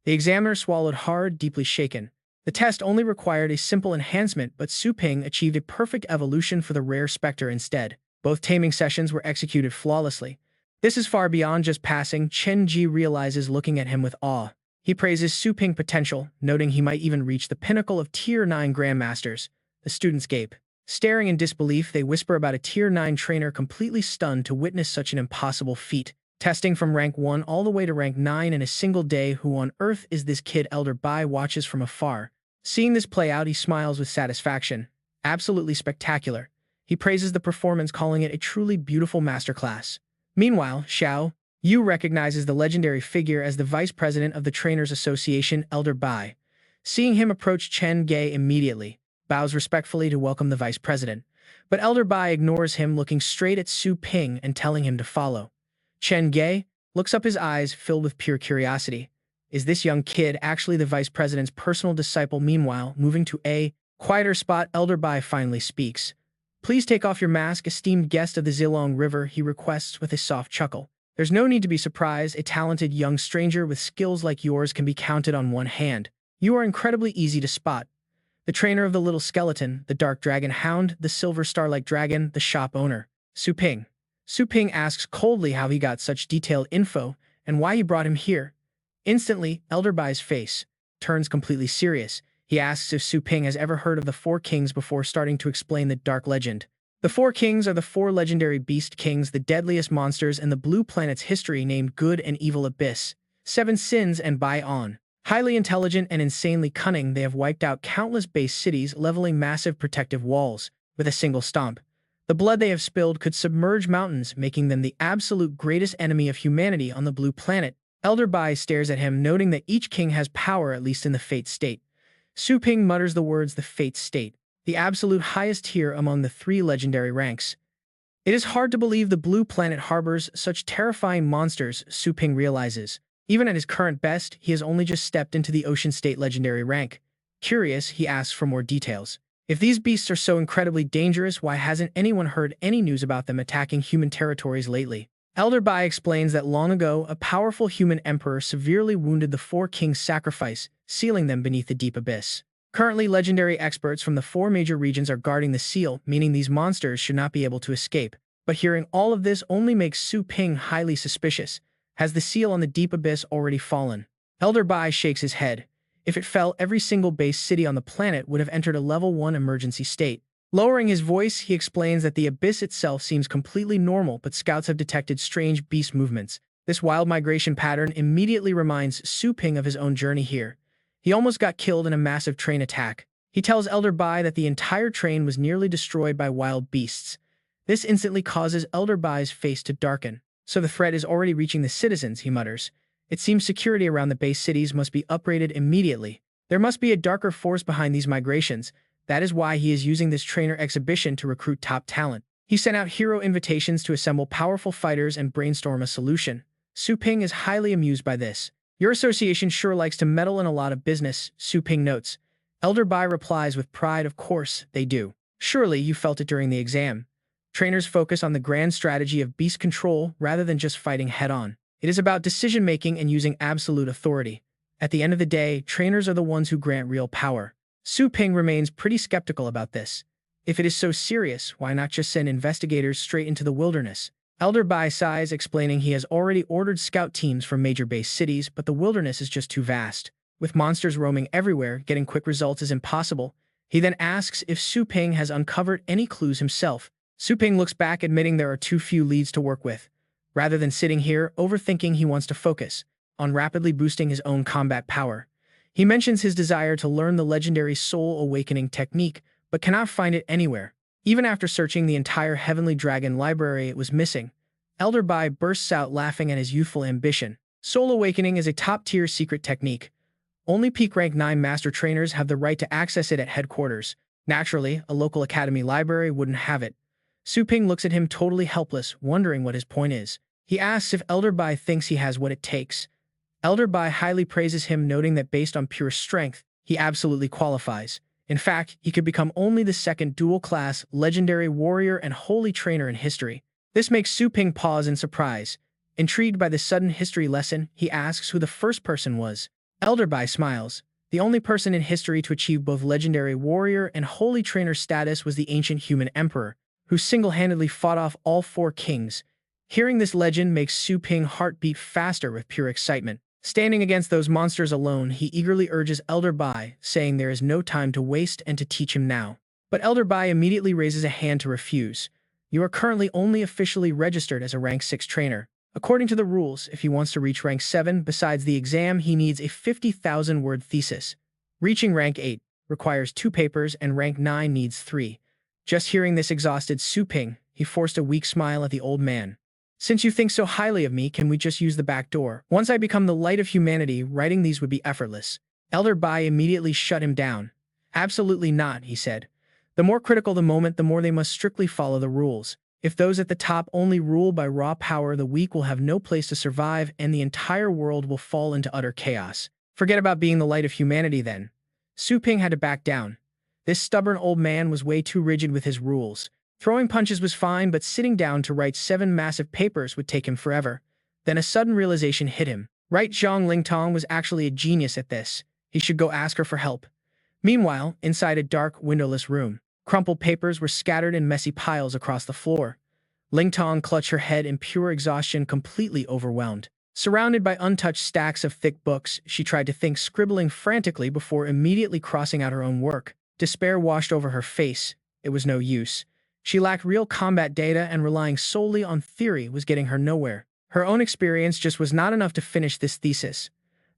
The examiner swallowed hard, deeply shaken. The test only required a simple enhancement, but Su Ping achieved a perfect evolution for the rare specter instead. Both taming sessions were executed flawlessly. This is far beyond just passing, Chen Ji realizes, looking at him with awe. He praises Su Ping's potential, noting he might even reach the pinnacle of Tier 9 Grandmasters. The students gape. Staring in disbelief, they whisper about a Tier 9 trainer, completely stunned to witness such an impossible feat. Testing from rank 1 all the way to rank 9 in a single day. Who on earth is this kid? Elder Bai watches from afar. Seeing this play out, he smiles with satisfaction. Absolutely spectacular. He praises the performance, calling it a truly beautiful masterclass. Meanwhile, Xiao Yu recognizes the legendary figure as the vice president of the Trainers Association, Elder Bai. Seeing him approach, Chen Ge immediately bows respectfully to welcome the vice president. But Elder Bai ignores him, looking straight at Su Ping and telling him to follow. Chen Ge looks up, his eyes filled with pure curiosity. Is this young kid actually the vice president's personal disciple? Meanwhile, moving to a quieter spot, Elder Bai finally speaks. Please take off your mask, esteemed guest of the Zilong River, he requests with a soft chuckle. There's no need to be surprised. A talented young stranger with skills like yours can be counted on one hand. You are incredibly easy to spot. The trainer of the Little Skeleton, the Dark Dragon Hound, the Silver Starlight Dragon, the shop owner. Su Ping. Su Ping asks coldly how he got such detailed info and why he brought him here. Instantly, Elder Bai's face turns completely serious. He asks if Su Ping has ever heard of the Four Kings before starting to explain the dark legend. The Four Kings are the 4 legendary beast kings, the deadliest monsters in the blue planet's history, named Good and Evil Abyss, 7 Sins, and Bai-On. Highly intelligent and insanely cunning, they have wiped out countless base cities, leveling massive protective walls with a single stomp. The blood they have spilled could submerge mountains, making them the absolute greatest enemy of humanity on the blue planet. Elder Bai stares at him, noting that each king has power, at least in the Fate State. Su Ping mutters the words the Fate State, the absolute highest tier among the 3 legendary ranks. It is hard to believe the blue planet harbors such terrifying monsters, Su Ping realizes. Even at his current best, he has only just stepped into the Ocean State legendary rank. Curious, he asks for more details. If these beasts are so incredibly dangerous, why hasn't anyone heard any news about them attacking human territories lately? Elder Bai explains that long ago, a powerful human emperor severely wounded the 4 kings' sacrifice, sealing them beneath the deep abyss. Currently, legendary experts from the 4 major regions are guarding the seal, meaning these monsters should not be able to escape. But hearing all of this only makes Su Ping highly suspicious. Has the seal on the deep abyss already fallen? Elder Bai shakes his head. If it fell, every single base city on the planet would have entered a level 1 emergency state. Lowering his voice, he explains that the abyss itself seems completely normal, but scouts have detected strange beast movements. This wild migration pattern immediately reminds Su Ping of his own journey here. He almost got killed in a massive train attack. He tells Elder Bai that the entire train was nearly destroyed by wild beasts. This instantly causes Elder Bai's face to darken. So the threat is already reaching the citizens, he mutters. It seems security around the base cities must be upgraded immediately. There must be a darker force behind these migrations. That is why he is using this trainer exhibition to recruit top talent. He sent out hero invitations to assemble powerful fighters and brainstorm a solution. Su Ping is highly amused by this. Your association sure likes to meddle in a lot of business, Su Ping notes. Elder Bai replies with pride, of course, they do. Surely you felt it during the exam. Trainers focus on the grand strategy of beast control rather than just fighting head-on. It is about decision-making and using absolute authority. At the end of the day, trainers are the ones who grant real power. Su Ping remains pretty skeptical about this. If it is so serious, why not just send investigators straight into the wilderness? Elder Bai sighs, explaining he has already ordered scout teams from major base cities, but the wilderness is just too vast. With monsters roaming everywhere, getting quick results is impossible. He then asks if Su Ping has uncovered any clues himself. Su Ping looks back, admitting there are too few leads to work with. Rather than sitting here, overthinking, he wants to focus on rapidly boosting his own combat power. He mentions his desire to learn the legendary soul awakening technique, but cannot find it anywhere. Even after searching the entire Heavenly Dragon library, it was missing. Elder Bai bursts out laughing at his youthful ambition. Soul awakening is a top-tier secret technique. Only peak rank 9 master trainers have the right to access it at headquarters. Naturally, a local academy library wouldn't have it. Su Ping looks at him totally helpless, wondering what his point is. He asks if Elder Bai thinks he has what it takes. Elder Bai highly praises him, noting that based on pure strength, he absolutely qualifies. In fact, he could become only the 2nd dual-class, legendary warrior and holy trainer in history. This makes Su Ping pause in surprise. Intrigued by this sudden history lesson, he asks who the first person was. Elder Bai smiles. The only person in history to achieve both legendary warrior and holy trainer status was the ancient human emperor, who single-handedly fought off all 4 kings. Hearing this legend makes Su Ping's heart beat faster with pure excitement. Standing against those monsters alone, he eagerly urges Elder Bai, saying there is no time to waste and to teach him now. But Elder Bai immediately raises a hand to refuse. You are currently only officially registered as a rank 6 trainer. According to the rules, if he wants to reach rank 7, besides the exam, he needs a 50,000-word thesis. Reaching rank 8 requires 2 papers, and rank 9 needs 3. Just hearing this exhausted Su Ping, he forced a weak smile at the old man. Since you think so highly of me, can we just use the back door? Once I become the light of humanity, writing these would be effortless. Elder Bai immediately shut him down. Absolutely not, he said. The more critical the moment, the more they must strictly follow the rules. If those at the top only rule by raw power, the weak will have no place to survive, and the entire world will fall into utter chaos. Forget about being the light of humanity then. Su Ping had to back down. This stubborn old man was way too rigid with his rules. Throwing punches was fine, but sitting down to write 7 massive papers would take him forever. Then a sudden realization hit him. Right, Zhang Lingtong was actually a genius at this. He should go ask her for help. Meanwhile, inside a dark, windowless room, crumpled papers were scattered in messy piles across the floor. Lingtong clutched her head in pure exhaustion, completely overwhelmed. Surrounded by untouched stacks of thick books, she tried to think, scribbling frantically before immediately crossing out her own work. Despair washed over her face. It was no use. She lacked real combat data, and relying solely on theory was getting her nowhere. Her own experience just was not enough to finish this thesis.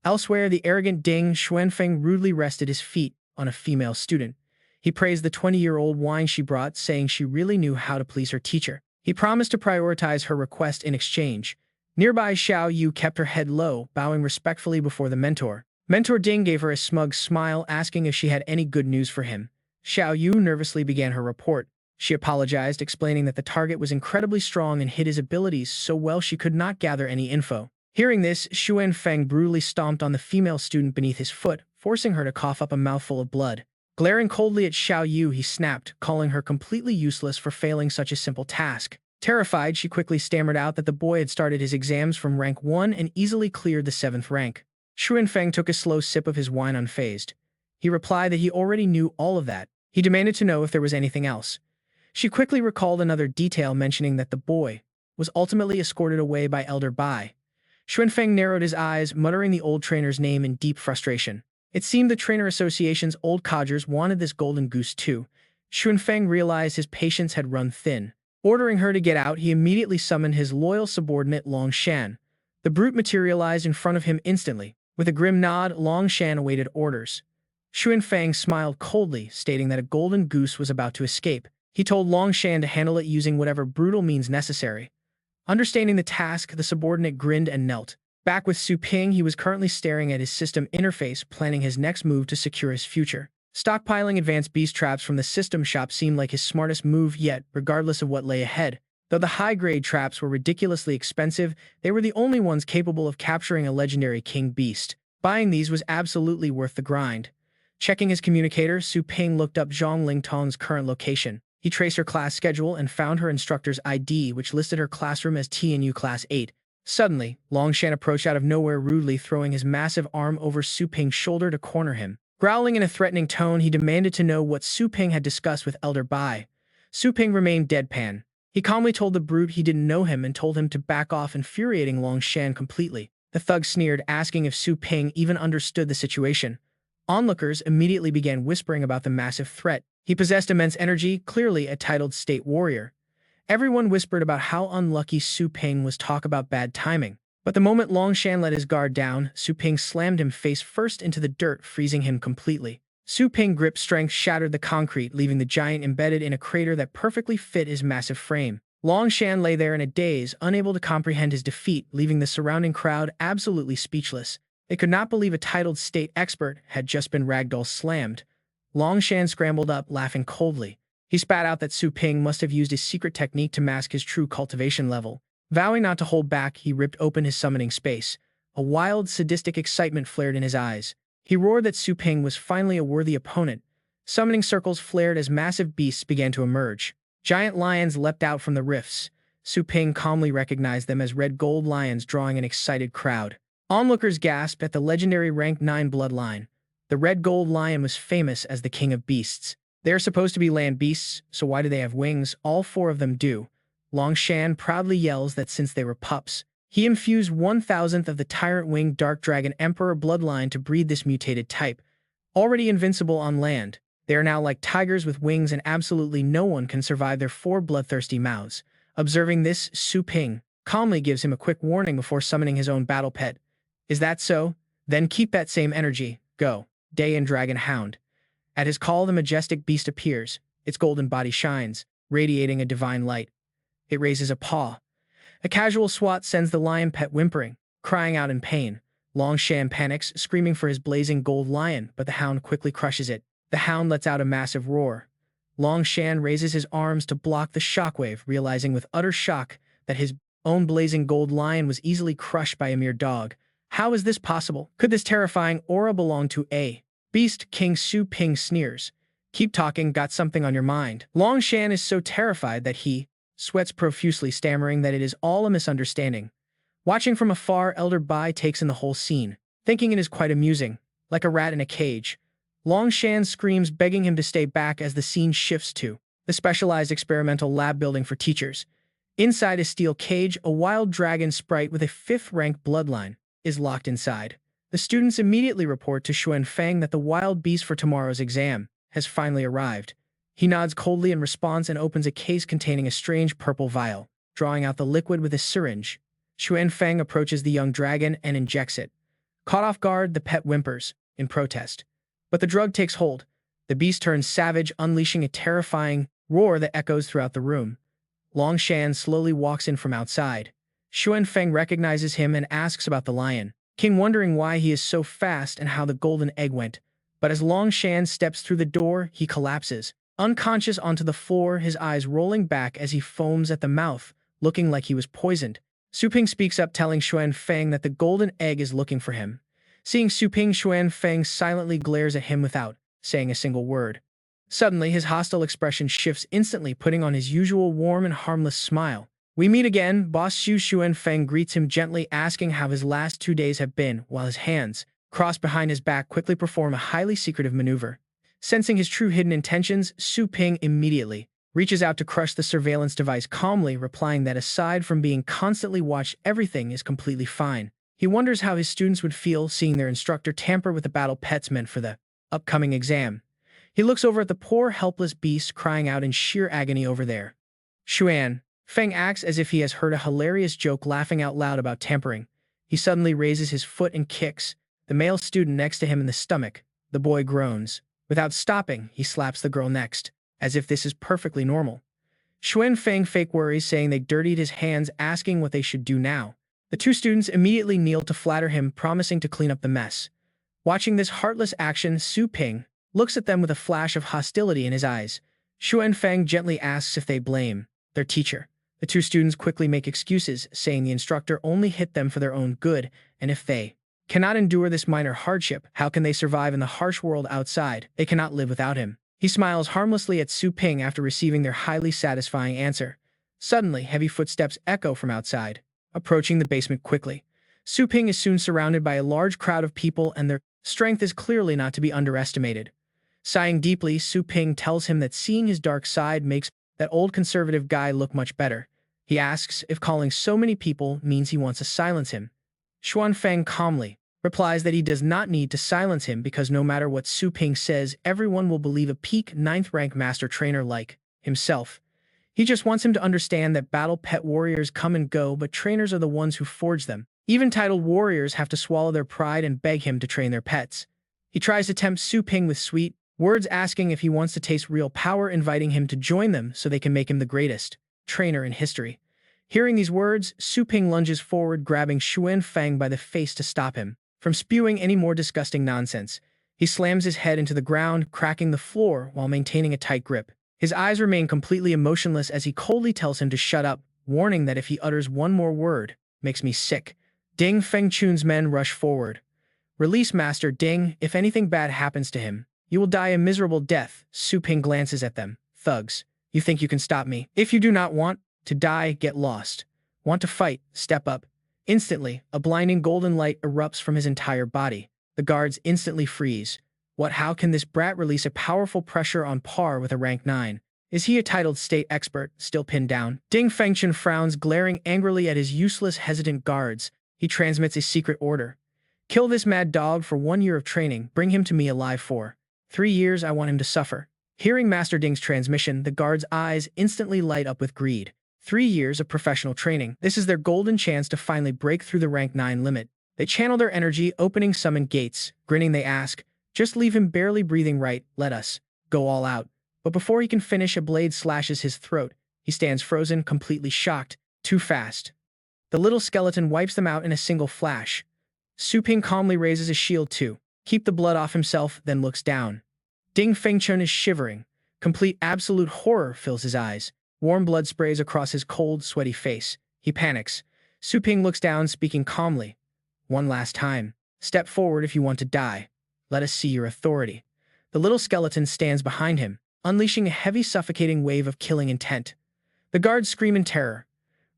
Elsewhere, the arrogant Ding Xuanfeng rudely rested his feet on a female student. He praised the 20-year-old wine she brought, saying she really knew how to please her teacher. He promised to prioritize her request in exchange. Nearby, Xiao Yu kept her head low, bowing respectfully before the mentor. Mentor Ding gave her a smug smile, asking if she had any good news for him. Xiao Yu nervously began her report. She apologized, explaining that the target was incredibly strong and hid his abilities so well she could not gather any info. Hearing this, Xuan Feng brutally stomped on the female student beneath his foot, forcing her to cough up a mouthful of blood. Glaring coldly at Xiao Yu, he snapped, calling her completely useless for failing such a simple task. Terrified, she quickly stammered out that the boy had started his exams from rank 1 and easily cleared the 7th rank. Xuan Feng took a slow sip of his wine unfazed. He replied that he already knew all of that. He demanded to know if there was anything else. She quickly recalled another detail, mentioning that the boy was ultimately escorted away by Elder Bai. Xuanfeng narrowed his eyes, muttering the old trainer's name in deep frustration. It seemed the Trainer Association's old codgers wanted this golden goose too. Xuanfeng realized his patience had run thin. Ordering her to get out, he immediately summoned his loyal subordinate Long Shan. The brute materialized in front of him instantly. With a grim nod, Long Shan awaited orders. Xuanfeng smiled coldly, stating that a golden goose was about to escape. He told Long Shan to handle it using whatever brutal means necessary. Understanding the task, the subordinate grinned and knelt. Back with Su Ping, he was currently staring at his system interface, planning his next move to secure his future. Stockpiling advanced beast traps from the system shop seemed like his smartest move yet, regardless of what lay ahead. Though the high-grade traps were ridiculously expensive, they were the only ones capable of capturing a legendary king beast. Buying these was absolutely worth the grind. Checking his communicator, Su Ping looked up Zhang Lingtong's current location. He traced her class schedule and found her instructor's ID, which listed her classroom as TNU Class 8. Suddenly, Longshan approached out of nowhere, rudely throwing his massive arm over Su Ping's shoulder to corner him. Growling in a threatening tone, he demanded to know what Su Ping had discussed with Elder Bai. Su Ping remained deadpan. He calmly told the brute he didn't know him and told him to back off, infuriating Longshan completely. The thug sneered, asking if Su Ping even understood the situation. Onlookers immediately began whispering about the massive threat. He possessed immense energy, clearly a titled state warrior. Everyone whispered about how unlucky Su Ping was, talk about bad timing. But the moment Longshan let his guard down, Su Ping slammed him face first into the dirt, freezing him completely. Su Ping's grip strength shattered the concrete, leaving the giant embedded in a crater that perfectly fit his massive frame. Longshan lay there in a daze, unable to comprehend his defeat, leaving the surrounding crowd absolutely speechless. They could not believe a titled state expert had just been ragdoll slammed. Longshan scrambled up, laughing coldly. He spat out that Su Ping must have used his secret technique to mask his true cultivation level. Vowing not to hold back, he ripped open his summoning space. A wild, sadistic excitement flared in his eyes. He roared that Su Ping was finally a worthy opponent. Summoning circles flared as massive beasts began to emerge. Giant lions leapt out from the rifts. Su Ping calmly recognized them as red gold lions, drawing an excited crowd. Onlookers gasped at the legendary rank 9 bloodline. The red gold lion was famous as the king of beasts. They are supposed to be land beasts, so why do they have wings? All 4 of them do. Longshan proudly yells that since they were pups, he infused 1,000th of the tyrant-winged dark dragon emperor bloodline to breed this mutated type. Already invincible on land, they are now like tigers with wings, and absolutely no one can survive their 4 bloodthirsty mouths. Observing this, Su Ping calmly gives him a quick warning before summoning his own battle pet. Is that so? Then keep that same energy. Go. Dayan Dragon Hound. At his call, the majestic beast appears. Its golden body shines, radiating a divine light. It raises a paw. A casual swat sends the lion pet whimpering, crying out in pain. Longshan panics, screaming for his blazing gold lion, but the hound quickly crushes it. The hound lets out a massive roar. Longshan raises his arms to block the shockwave, realizing with utter shock that his own blazing gold lion was easily crushed by a mere dog. How is this possible? Could this terrifying aura belong to a beast? King Su Ping sneers. Keep talking, got something on your mind. Longshan is so terrified that he sweats profusely, stammering that it is all a misunderstanding. Watching from afar, Elder Bai takes in the whole scene, thinking it is quite amusing. Like a rat in a cage, Longshan screams, begging him to stay back as the scene shifts to the specialized experimental lab building for teachers. Inside a steel cage, a wild dragon sprite with a 5th rank bloodline is locked inside. The students immediately report to Xuan Feng that the wild beast for tomorrow's exam has finally arrived. He nods coldly in response and opens a case containing a strange purple vial, drawing out the liquid with a syringe. Xuan Feng approaches the young dragon and injects it. Caught off guard, the pet whimpers in protest. But the drug takes hold. The beast turns savage, unleashing a terrifying roar that echoes throughout the room. Long Shan slowly walks in from outside. Xuan Feng recognizes him and asks about the lion, King wondering why he is so fast and how the golden egg went. But as Long Shan steps through the door, he collapses, unconscious onto the floor, his eyes rolling back as he foams at the mouth, looking like he was poisoned. Su Ping speaks up, telling Xuan Feng that the golden egg is looking for him. Seeing Su Ping, Xuan Feng silently glares at him without saying a single word. Suddenly, his hostile expression shifts instantly, putting on his usual warm and harmless smile. We meet again. Boss Xuan Feng greets him gently, asking how his last 2 days have been, while his hands, crossed behind his back, quickly perform a highly secretive maneuver. Sensing his true hidden intentions, Su Ping immediately reaches out to crush the surveillance device, calmly replying that aside from being constantly watched, everything is completely fine. He wonders how his students would feel seeing their instructor tamper with the battle pets meant for the upcoming exam. He looks over at the poor, helpless beast crying out in sheer agony over there. Xuan Feng acts as if he has heard a hilarious joke, laughing out loud about tampering. He suddenly raises his foot and kicks the male student next to him in the stomach. The boy groans. Without stopping, he slaps the girl next, as if this is perfectly normal. Xuan Feng fake worries, saying they dirtied his hands, asking what they should do now. The two students immediately kneel to flatter him, promising to clean up the mess. Watching this heartless action, Su Ping looks at them with a flash of hostility in his eyes. Xuan Feng gently asks if they blame their teacher. The two students quickly make excuses, saying the instructor only hit them for their own good, and if they cannot endure this minor hardship, how can they survive in the harsh world outside? They cannot live without him. He smiles harmlessly at Su Ping after receiving their highly satisfying answer. Suddenly, heavy footsteps echo from outside, approaching the basement quickly. Su Ping is soon surrounded by a large crowd of people, and their strength is clearly not to be underestimated. Sighing deeply, Su Ping tells him that seeing his dark side makes that old conservative guy look much better. He asks if calling so many people means he wants to silence him. Xuan Feng calmly replies that he does not need to silence him because no matter what Su Ping says, everyone will believe a peak 9th rank master trainer like himself. He just wants him to understand that battle pet warriors come and go, but trainers are the ones who forge them. Even titled warriors have to swallow their pride and beg him to train their pets. He tries to tempt Su Ping with sweet words, asking if he wants to taste real power, inviting him to join them so they can make him the greatest trainer in history. Hearing these words, Su Ping lunges forward, grabbing Xuan Feng by the face to stop him from spewing any more disgusting nonsense. He slams his head into the ground, cracking the floor while maintaining a tight grip. His eyes remain completely emotionless as he coldly tells him to shut up, warning that if he utters one more word, makes me sick. Ding Fengchun's men rush forward. Release Master Ding. If anything bad happens to him, you will die a miserable death. Su Ping glances at them. Thugs, you think you can stop me? If you do not want to die, get lost. Want to fight? Step up. Instantly, a blinding golden light erupts from his entire body. The guards instantly freeze. What? How can this brat release a powerful pressure on par with a rank 9? Is he a titled state expert, still pinned down? Ding Fengchun frowns, glaring angrily at his useless, hesitant guards. He transmits a secret order. Kill this mad dog for 1 year of training. Bring him to me alive for 3 years. I want him to suffer. Hearing Master Ding's transmission, the guards' eyes instantly light up with greed. 3 years of professional training. This is their golden chance to finally break through the rank 9 limit. They channel their energy, opening summon gates. Grinning, they ask, just leave him barely breathing, right? Let us go all out. But before he can finish, a blade slashes his throat. He stands frozen, completely shocked. Too fast. The little skeleton wipes them out in a single flash. Su Ping calmly raises his shield to keep the blood off himself, then looks down. Ding Fengchun is shivering. Complete absolute horror fills his eyes. Warm blood sprays across his cold, sweaty face. He panics. Su Ping looks down, speaking calmly. One last time. Step forward if you want to die. Let us see your authority. The little skeleton stands behind him, unleashing a heavy, suffocating wave of killing intent. The guards scream in terror.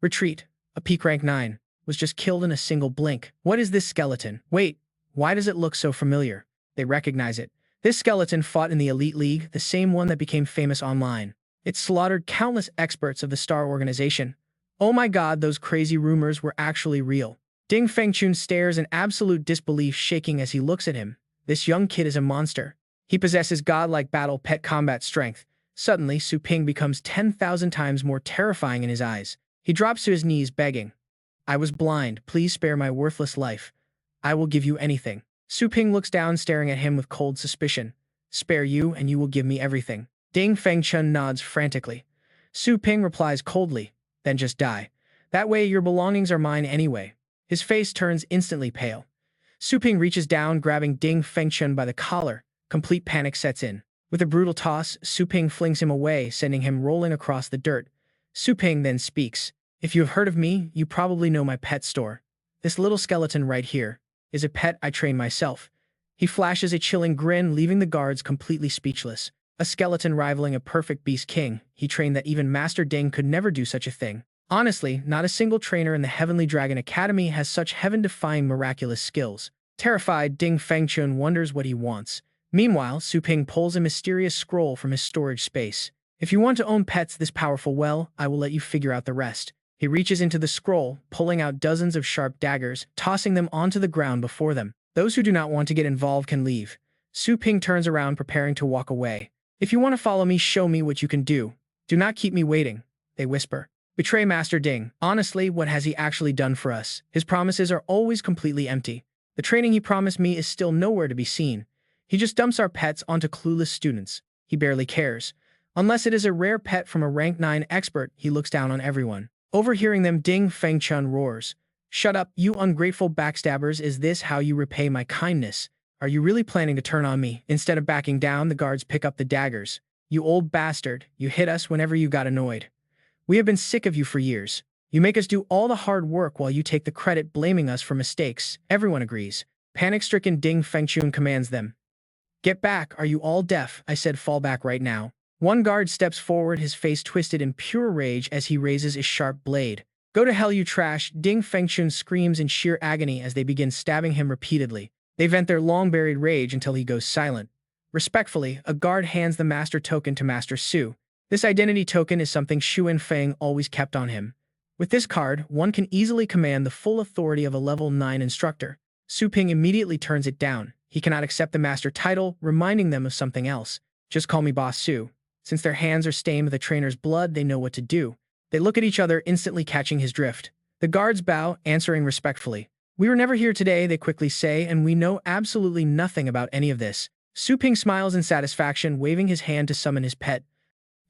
Retreat. A peak rank 9 was just killed in a single blink. What is this skeleton? Wait, why does it look so familiar? They recognize it. This skeleton fought in the Elite League, the same one that became famous online. It slaughtered countless experts of the Star Organization. Oh my god, those crazy rumors were actually real. Ding Fengchun stares in absolute disbelief, shaking as he looks at him. This young kid is a monster. He possesses godlike battle pet combat strength. Suddenly, Su Ping becomes 10,000 times more terrifying in his eyes. He drops to his knees, begging, I was blind. Please spare my worthless life. I will give you anything. Su Ping looks down, staring at him with cold suspicion. Spare you, and you will give me everything. Ding Fengchun nods frantically. Su Ping replies coldly, then just die. That way your belongings are mine anyway. His face turns instantly pale. Su Ping reaches down, grabbing Ding Fengchun by the collar. Complete panic sets in. With a brutal toss, Su Ping flings him away, sending him rolling across the dirt. Su Ping then speaks. If you have heard of me, you probably know my pet store. This little skeleton right here is a pet I trained myself. He flashes a chilling grin, leaving the guards completely speechless. A skeleton rivaling a perfect beast king. He trained that even Master Ding could never do such a thing. Honestly, not a single trainer in the Heavenly Dragon Academy has such heaven-defying miraculous skills. Terrified, Ding Fengchun wonders what he wants. Meanwhile, Su Ping pulls a mysterious scroll from his storage space. If you want to own pets this powerful, well, I will let you figure out the rest. He reaches into the scroll, pulling out dozens of sharp daggers, tossing them onto the ground before them. Those who do not want to get involved can leave. Su Ping turns around, preparing to walk away. If you want to follow me, show me what you can do. Do not keep me waiting, they whisper. Betray Master Ding. Honestly, what has he actually done for us? His promises are always completely empty. The training he promised me is still nowhere to be seen. He just dumps our pets onto clueless students. He barely cares. Unless it is a rare pet from a rank 9 expert, he looks down on everyone. Overhearing them, Ding Fengchun roars. Shut up, you ungrateful backstabbers. Is this how you repay my kindness? Are you really planning to turn on me? Instead of backing down, the guards pick up the daggers. You old bastard, you hit us whenever you got annoyed. We have been sick of you for years. You make us do all the hard work while you take the credit, blaming us for mistakes. Everyone agrees. Panic-stricken, Ding Fengchun commands them. Get back, are you all deaf? I said fall back right now. One guard steps forward, his face twisted in pure rage as he raises his sharp blade. Go to hell, you trash! Ding Fengchun screams in sheer agony as they begin stabbing him repeatedly. They vent their long-buried rage until he goes silent. Respectfully, a guard hands the master token to Master Su. This identity token is something Xu and Feng always kept on him. With this card, one can easily command the full authority of a level 9 instructor. Su Ping immediately turns it down. He cannot accept the master title, reminding them of something else. Just call me Boss Su. Since their hands are stained with the trainer's blood, they know what to do. They look at each other, instantly catching his drift. The guards bow, answering respectfully. We were never here today, they quickly say, and we know absolutely nothing about any of this. Su Ping smiles in satisfaction, waving his hand to summon his pet.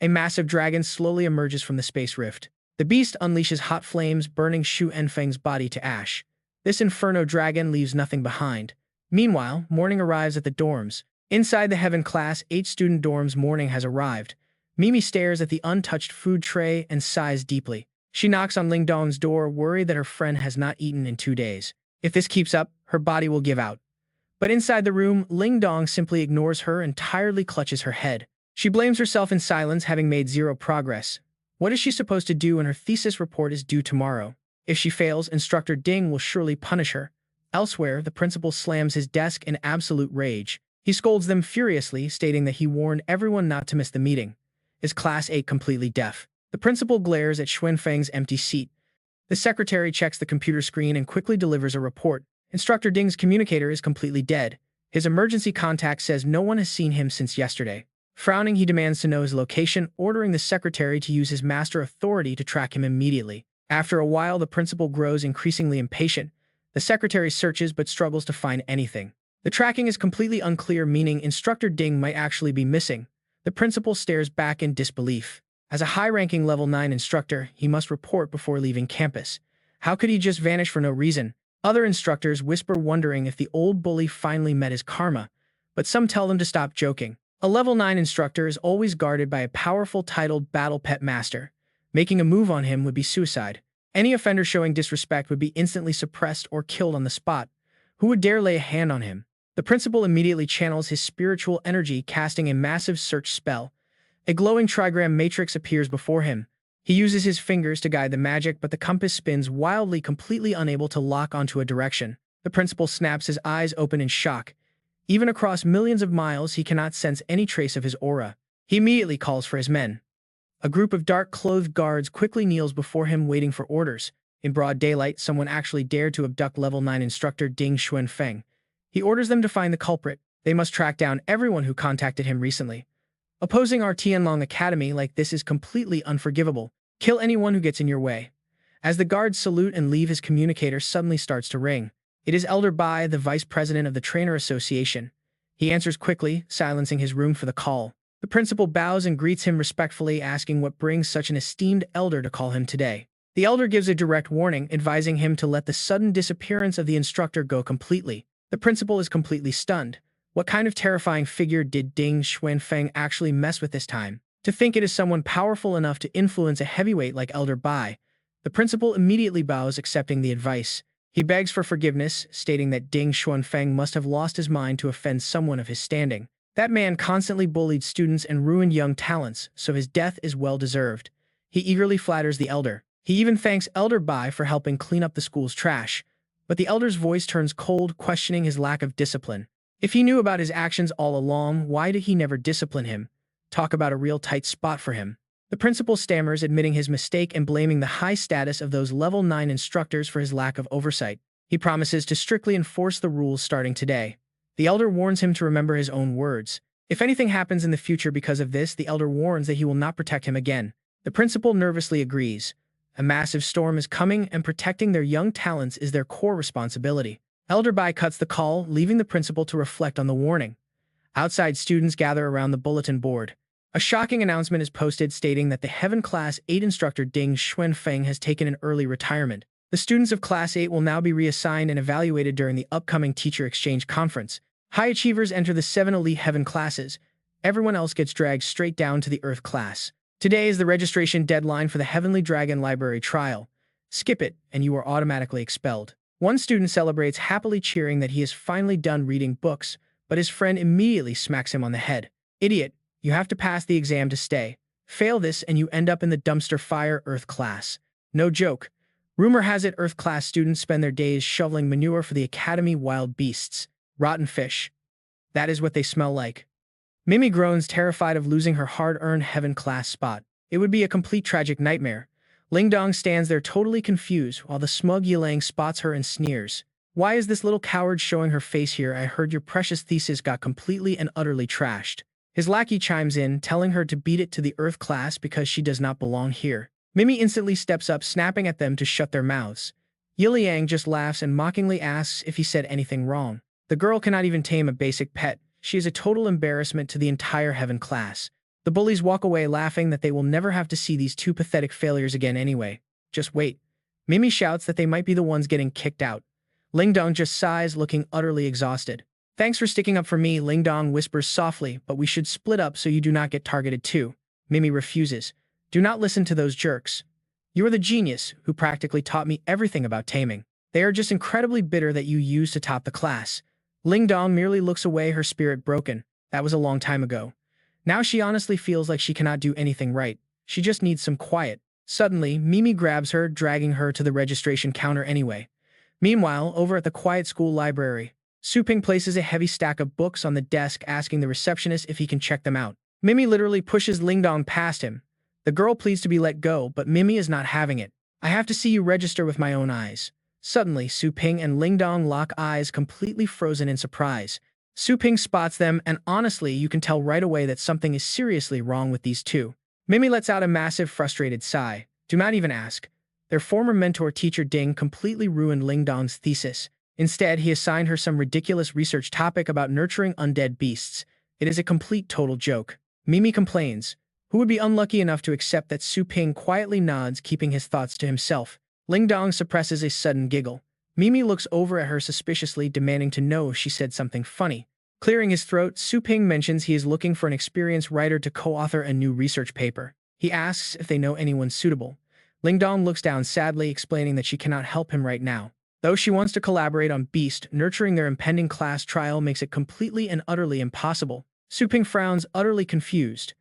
A massive dragon slowly emerges from the space rift. The beast unleashes hot flames, burning Xu Enfeng's body to ash. This inferno dragon leaves nothing behind. Meanwhile, morning arrives at the dorms. Inside the Heaven Class 8 student dorms, morning has arrived. Mimi stares at the untouched food tray and sighs deeply. She knocks on Ling Dong's door, worried that her friend has not eaten in 2 days. If this keeps up, her body will give out. But inside the room, Ling Dong simply ignores her and tiredly clutches her head. She blames herself in silence, having made zero progress. What is she supposed to do when her thesis report is due tomorrow? If she fails, Instructor Ding will surely punish her. Elsewhere, the principal slams his desk in absolute rage. He scolds them furiously, stating that he warned everyone not to miss the meeting. Is Class 8 completely deaf? The principal glares at Xuanfeng's empty seat. The secretary checks the computer screen and quickly delivers a report. Instructor Ding's communicator is completely dead. His emergency contact says no one has seen him since yesterday. Frowning, he demands to know his location, ordering the secretary to use his master authority to track him immediately. After a while, the principal grows increasingly impatient. The secretary searches but struggles to find anything. The tracking is completely unclear, meaning Instructor Ding might actually be missing. The principal stares back in disbelief. As a high-ranking level 9 instructor, he must report before leaving campus. How could he just vanish for no reason? Other instructors whisper, wondering if the old bully finally met his karma, but some tell them to stop joking. A level 9 instructor is always guarded by a powerful titled Battle Pet Master. Making a move on him would be suicide. Any offender showing disrespect would be instantly suppressed or killed on the spot. Who would dare lay a hand on him? The principal immediately channels his spiritual energy, casting a massive search spell. A glowing trigram matrix appears before him. He uses his fingers to guide the magic, but the compass spins wildly, completely unable to lock onto a direction. The principal snaps, his eyes open in shock. Even across millions of miles, he cannot sense any trace of his aura. He immediately calls for his men. A group of dark-clothed guards quickly kneels before him, waiting for orders. In broad daylight, someone actually dared to abduct level 9 instructor Ding Xuanfeng. He orders them to find the culprit. They must track down everyone who contacted him recently. Opposing our Tianlong Academy like this is completely unforgivable. Kill anyone who gets in your way. As the guards salute and leave, his communicator suddenly starts to ring. It is Elder Bai, the vice president of the Trainer Association. He answers quickly, silencing his room for the call. The principal bows and greets him respectfully, asking what brings such an esteemed elder to call him today. The elder gives a direct warning, advising him to let the sudden disappearance of the instructor go completely. The principal is completely stunned. What kind of terrifying figure did Ding Xuanfeng actually mess with this time? To think it is someone powerful enough to influence a heavyweight like Elder Bai. The principal immediately bows, accepting the advice. He begs for forgiveness, stating that Ding Xuanfeng must have lost his mind to offend someone of his standing. That man constantly bullied students and ruined young talents, so his death is well-deserved. He eagerly flatters the elder. He even thanks Elder Bai for helping clean up the school's trash. But the elder's voice turns cold, questioning his lack of discipline. If he knew about his actions all along, why did he never discipline him? Talk about a real tight spot for him. The principal stammers, admitting his mistake and blaming the high status of those level 9 instructors for his lack of oversight. He promises to strictly enforce the rules starting today. The elder warns him to remember his own words. If anything happens in the future because of this, the elder warns that he will not protect him again. The principal nervously agrees. A massive storm is coming, and protecting their young talents is their core responsibility. Elder Bai cuts the call, leaving the principal to reflect on the warning. Outside, students gather around the bulletin board. A shocking announcement is posted stating that the Heaven Class 8 instructor Ding Xuanfeng has taken an early retirement. The students of Class 8 will now be reassigned and evaluated during the upcoming Teacher Exchange Conference. High achievers enter the 7 elite Heaven classes. Everyone else gets dragged straight down to the Earth class. Today is the registration deadline for the Heavenly Dragon Library trial. Skip it, and you are automatically expelled. One student celebrates, happily cheering that he is finally done reading books, but his friend immediately smacks him on the head. Idiot, you have to pass the exam to stay. Fail this and you end up in the dumpster fire Earth class. No joke. Rumor has it Earth class students spend their days shoveling manure for the Academy wild beasts. Rotten fish. That is what they smell like. Mimi groans, terrified of losing her hard-earned Heaven class spot. It would be a complete tragic nightmare. Lingdong stands there totally confused while the smug Yilang spots her and sneers. Why is this little coward showing her face here? I heard your precious thesis got completely and utterly trashed. His lackey chimes in, telling her to beat it to the Earth class because she does not belong here. Mimi instantly steps up, snapping at them to shut their mouths. Yiliang just laughs and mockingly asks if he said anything wrong. The girl cannot even tame a basic pet. She is a total embarrassment to the entire Heaven class. The bullies walk away laughing that they will never have to see these two pathetic failures again anyway. Just wait. Mimi shouts that they might be the ones getting kicked out. Lingdong just sighs, looking utterly exhausted. Thanks for sticking up for me, Lingdong whispers softly, but we should split up so you do not get targeted too. Mimi refuses. Do not listen to those jerks. You are the genius who practically taught me everything about taming. They are just incredibly bitter that you used to top the class. Lingdong merely looks away, her spirit broken. That was a long time ago. Now she honestly feels like she cannot do anything right. She just needs some quiet. Suddenly, Mimi grabs her, dragging her to the registration counter anyway. Meanwhile, over at the quiet school library, Suping places a heavy stack of books on the desk, asking the receptionist if he can check them out. Mimi literally pushes Lingdong past him. The girl pleads to be let go, but Mimi is not having it. I have to see you register with my own eyes. Suddenly, Suping and Lingdong lock eyes, completely frozen in surprise. Suping spots them, and honestly, you can tell right away that something is seriously wrong with these two. Mimi lets out a massive, frustrated sigh. Do not even ask. Their former mentor teacher Ding completely ruined Lingdong's thesis. Instead, he assigned her some ridiculous research topic about nurturing undead beasts. It is a complete total joke. Mimi complains. Who would be unlucky enough to accept that? Suping quietly nods, keeping his thoughts to himself. Lingdong suppresses a sudden giggle. Mimi looks over at her suspiciously, demanding to know if she said something funny. Clearing his throat, Suping mentions he is looking for an experienced writer to co-author a new research paper. He asks if they know anyone suitable. Lingdong looks down sadly, explaining that she cannot help him right now. Though she wants to collaborate on Beast, nurturing their impending class trial makes it completely and utterly impossible. Suping frowns, utterly confused.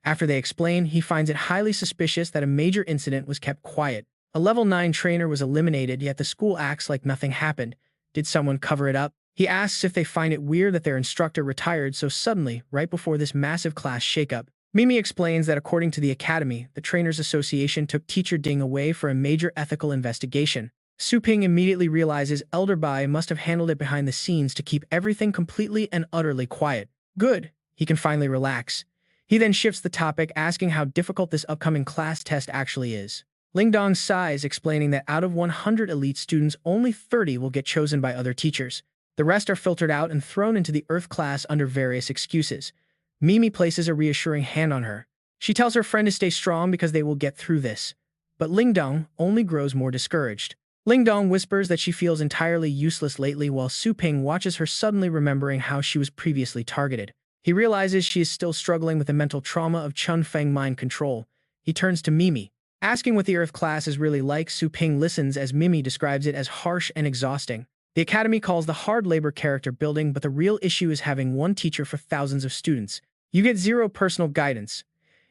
After they explain, he finds it highly suspicious that a major incident was kept quiet. A level 9 trainer was eliminated, yet the school acts like nothing happened. Did someone cover it up? He asks if they find it weird that their instructor retired so suddenly, right before this massive class shakeup. Mimi explains that according to the Academy, the Trainers Association took teacher Ding away for a major ethical investigation. Suping immediately realizes Elder Bai must have handled it behind the scenes to keep everything completely and utterly quiet. Good, he can finally relax. He then shifts the topic, asking how difficult this upcoming class test actually is. Lingdong sighs, explaining that out of 100 elite students, only 30 will get chosen by other teachers. The rest are filtered out and thrown into the Earth class under various excuses. Mimi places a reassuring hand on her. She tells her friend to stay strong because they will get through this. But Lingdong only grows more discouraged. Lingdong whispers that she feels entirely useless lately while Su Ping watches her, suddenly remembering how she was previously targeted. He realizes she is still struggling with the mental trauma of Chun Feng mind control. He turns to Mimi, asking what the Earth class is really like. Su Ping listens as Mimi describes it as harsh and exhausting. The academy calls the hard labor character building, but the real issue is having one teacher for thousands of students. You get zero personal guidance.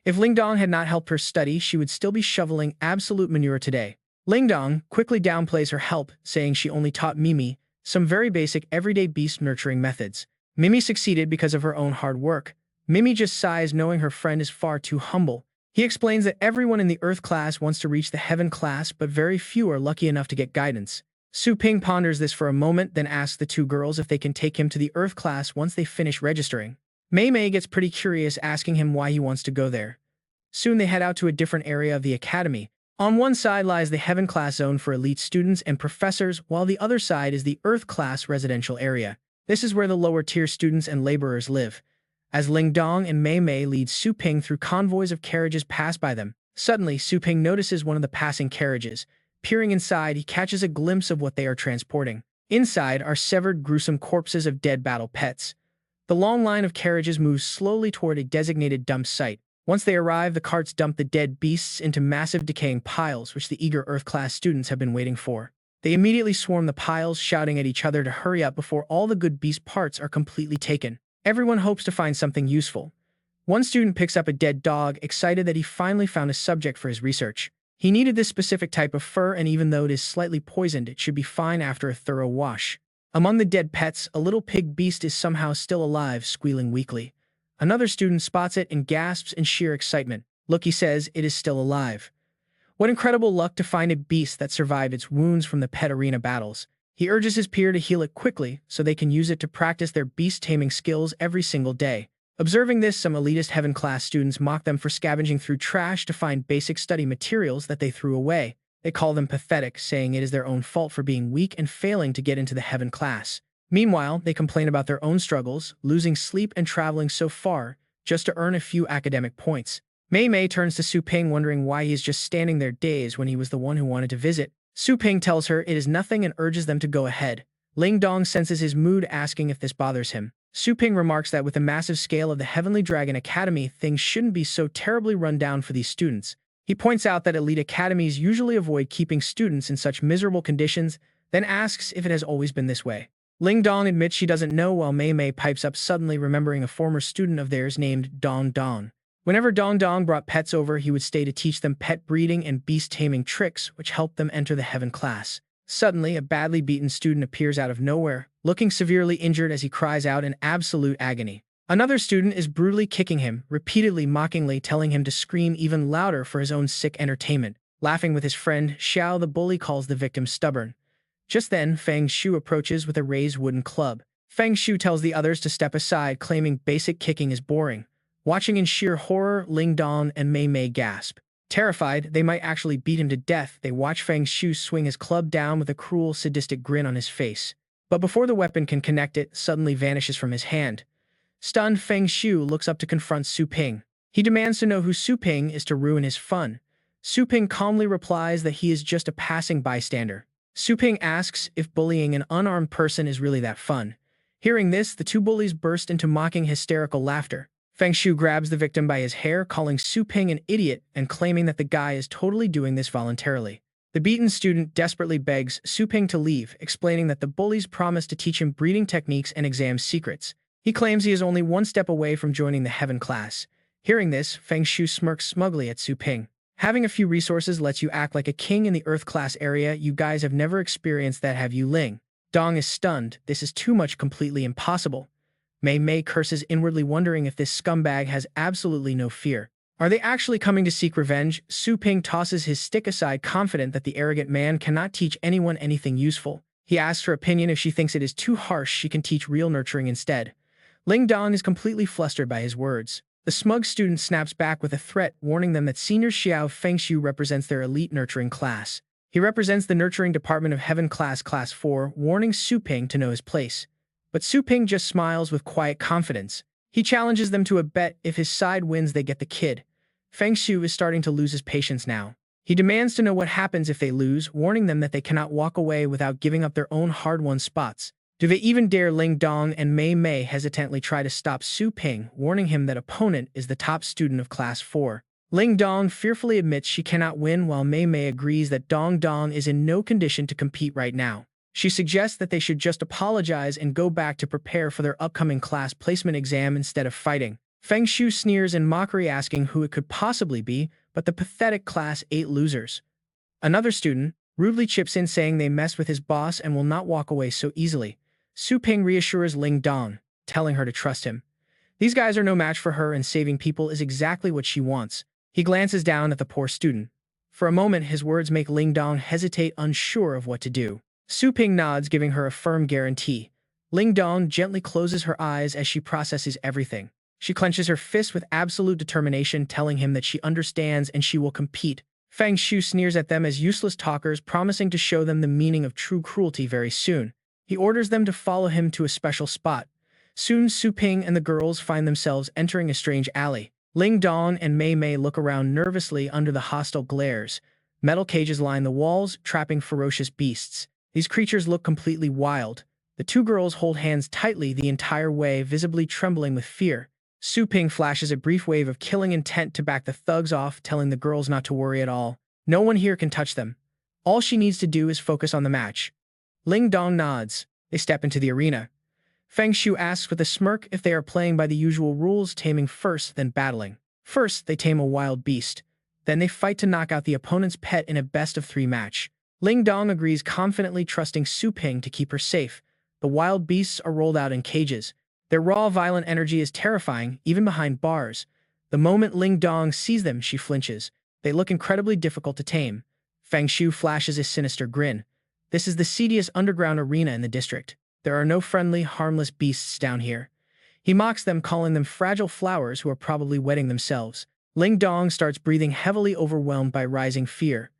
If Lingdong had not helped her study, she would still be shoveling absolute manure today. Lingdong quickly downplays her help, saying she only taught Mimi some very basic everyday beast nurturing methods. Mimi succeeded because of her own hard work. Mimi just sighs, knowing her friend is far too humble. He explains that everyone in the Earth class wants to reach the Heaven class, but very few are lucky enough to get guidance. Su Ping ponders this for a moment, then asks the two girls if they can take him to the Earth class once they finish registering. Mei Mei gets pretty curious, asking him why he wants to go there. Soon they head out to a different area of the academy. On one side lies the Heaven class zone for elite students and professors, while the other side is the Earth class residential area. This is where the lower-tier students and laborers live. As Lingdong and Mei Mei lead Su Ping through, convoys of carriages pass by them. Suddenly, Su Ping notices one of the passing carriages. Peering inside, he catches a glimpse of what they are transporting. Inside are severed, gruesome corpses of dead battle pets. The long line of carriages moves slowly toward a designated dump site. Once they arrive, the carts dump the dead beasts into massive decaying piles, which the eager Earth-class students have been waiting for. They immediately swarm the piles, shouting at each other to hurry up before all the good beast parts are completely taken. Everyone hopes to find something useful. One student picks up a dead dog, excited that he finally found a subject for his research. He needed this specific type of fur, and even though it is slightly poisoned, it should be fine after a thorough wash. Among the dead pets, a little pig beast is somehow still alive, squealing weakly. Another student spots it and gasps in sheer excitement. Look, he says, it is still alive. What incredible luck to find a beast that survived its wounds from the pet arena battles. He urges his peer to heal it quickly so they can use it to practice their beast-taming skills every single day. Observing this, some elitist Heaven-class students mock them for scavenging through trash to find basic study materials that they threw away. They call them pathetic, saying it is their own fault for being weak and failing to get into the Heaven class. Meanwhile, they complain about their own struggles, losing sleep and traveling so far just to earn a few academic points. Mei Mei turns to Su Ping, wondering why he is just standing there dazed when he was the one who wanted to visit. Su Ping tells her it is nothing and urges them to go ahead. Ling Dong senses his mood, asking if this bothers him. Su Ping remarks that with the massive scale of the Heavenly Dragon Academy, things shouldn't be so terribly run down for these students. He points out that elite academies usually avoid keeping students in such miserable conditions, then asks if it has always been this way. Ling Dong admits she doesn't know, while Mei Mei pipes up, suddenly remembering a former student of theirs named Dong Dong. Whenever Dong Dong brought pets over, he would stay to teach them pet breeding and beast-taming tricks, which helped them enter the Heaven class. Suddenly, a badly beaten student appears out of nowhere, looking severely injured as he cries out in absolute agony. Another student is brutally kicking him, repeatedly mockingly telling him to scream even louder for his own sick entertainment. Laughing with his friend, Xiao the bully calls the victim stubborn. Just then, Feng Shu approaches with a raised wooden club. Feng Shu tells the others to step aside, claiming basic kicking is boring. Watching in sheer horror, Ling Dong and Mei Mei gasp. Terrified they might actually beat him to death, they watch Feng Shu swing his club down with a cruel, sadistic grin on his face. But before the weapon can connect, it suddenly vanishes from his hand. Stunned, Feng Shu looks up to confront Su Ping. He demands to know who Su Ping is to ruin his fun. Su Ping calmly replies that he is just a passing bystander. Su Ping asks if bullying an unarmed person is really that fun. Hearing this, the two bullies burst into mocking, hysterical laughter. Feng Shu grabs the victim by his hair, calling Su Ping an idiot and claiming that the guy is totally doing this voluntarily. The beaten student desperately begs Su Ping to leave, explaining that the bullies promised to teach him breeding techniques and exam secrets. He claims he is only one step away from joining the Heaven class. Hearing this, Feng Shu smirks smugly at Su Ping. Having a few resources lets you act like a king in the Earth class area. You guys have never experienced that, have you? Ling Dong is stunned. This is too much, completely impossible. Mei Mei curses inwardly, wondering if this scumbag has absolutely no fear. Are they actually coming to seek revenge? Su Ping tosses his stick aside, confident that the arrogant man cannot teach anyone anything useful. He asks her opinion. If she thinks it is too harsh, she can teach real nurturing instead. Ling Dong is completely flustered by his words. The smug student snaps back with a threat, warning them that Senior Xiao Feng Shu represents their elite nurturing class. He represents the nurturing department of Heaven class, Class 4, warning Su Ping to know his place. But Su Ping just smiles with quiet confidence. He challenges them to a bet. If his side wins, they get the kid. Feng Shu is starting to lose his patience now. He demands to know what happens if they lose, warning them that they cannot walk away without giving up their own hard-won spots. Do they even dare? Ling Dong and Mei Mei hesitantly try to stop Su Ping, warning him that opponent is the top student of Class 4. Ling Dong fearfully admits she cannot win, while Mei Mei agrees that Dong Dong is in no condition to compete right now. She suggests that they should just apologize and go back to prepare for their upcoming class placement exam instead of fighting. Feng Shu sneers in mockery, asking who it could possibly be but the pathetic Class 8 losers. Another student rudely chips in, saying they mess with his boss and will not walk away so easily. Su Ping reassures Ling Dong, telling her to trust him. These guys are no match for her, and saving people is exactly what she wants. He glances down at the poor student. For a moment, his words make Ling Dong hesitate, unsure of what to do. Su Ping nods, giving her a firm guarantee. Ling Dong gently closes her eyes as she processes everything. She clenches her fist with absolute determination, telling him that she understands and she will compete. Feng Shu sneers at them as useless talkers, promising to show them the meaning of true cruelty very soon. He orders them to follow him to a special spot. Soon, Su Ping and the girls find themselves entering a strange alley. Ling Dong and Mei Mei look around nervously under the hostile glares. Metal cages line the walls, trapping ferocious beasts. These creatures look completely wild. The two girls hold hands tightly the entire way, visibly trembling with fear. Su Ping flashes a brief wave of killing intent to back the thugs off, telling the girls not to worry at all. No one here can touch them. All she needs to do is focus on the match. Ling Dong nods. They step into the arena. Feng Shu asks with a smirk if they are playing by the usual rules, taming first, then battling. First, they tame a wild beast. Then they fight to knock out the opponent's pet in a best-of-3 match. Ling Dong agrees confidently, trusting Su Ping to keep her safe. The wild beasts are rolled out in cages. Their raw, violent energy is terrifying, even behind bars. The moment Ling Dong sees them, she flinches. They look incredibly difficult to tame. Feng Shu flashes a sinister grin. This is the seediest underground arena in the district. There are no friendly, harmless beasts down here. He mocks them, calling them fragile flowers who are probably wetting themselves. Ling Dong starts breathing heavily, overwhelmed by rising fear.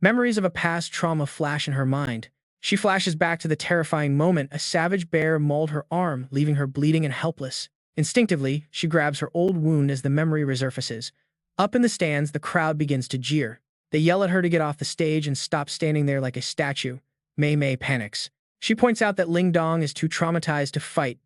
Memories of a past trauma flash in her mind. She flashes back to the terrifying moment a savage bear mauled her arm, leaving her bleeding and helpless. Instinctively, she grabs her old wound as the memory resurfaces. Up in the stands, the crowd begins to jeer. They yell at her to get off the stage and stop standing there like a statue. Mei Mei panics. She points out that Ling Dong is too traumatized to fight,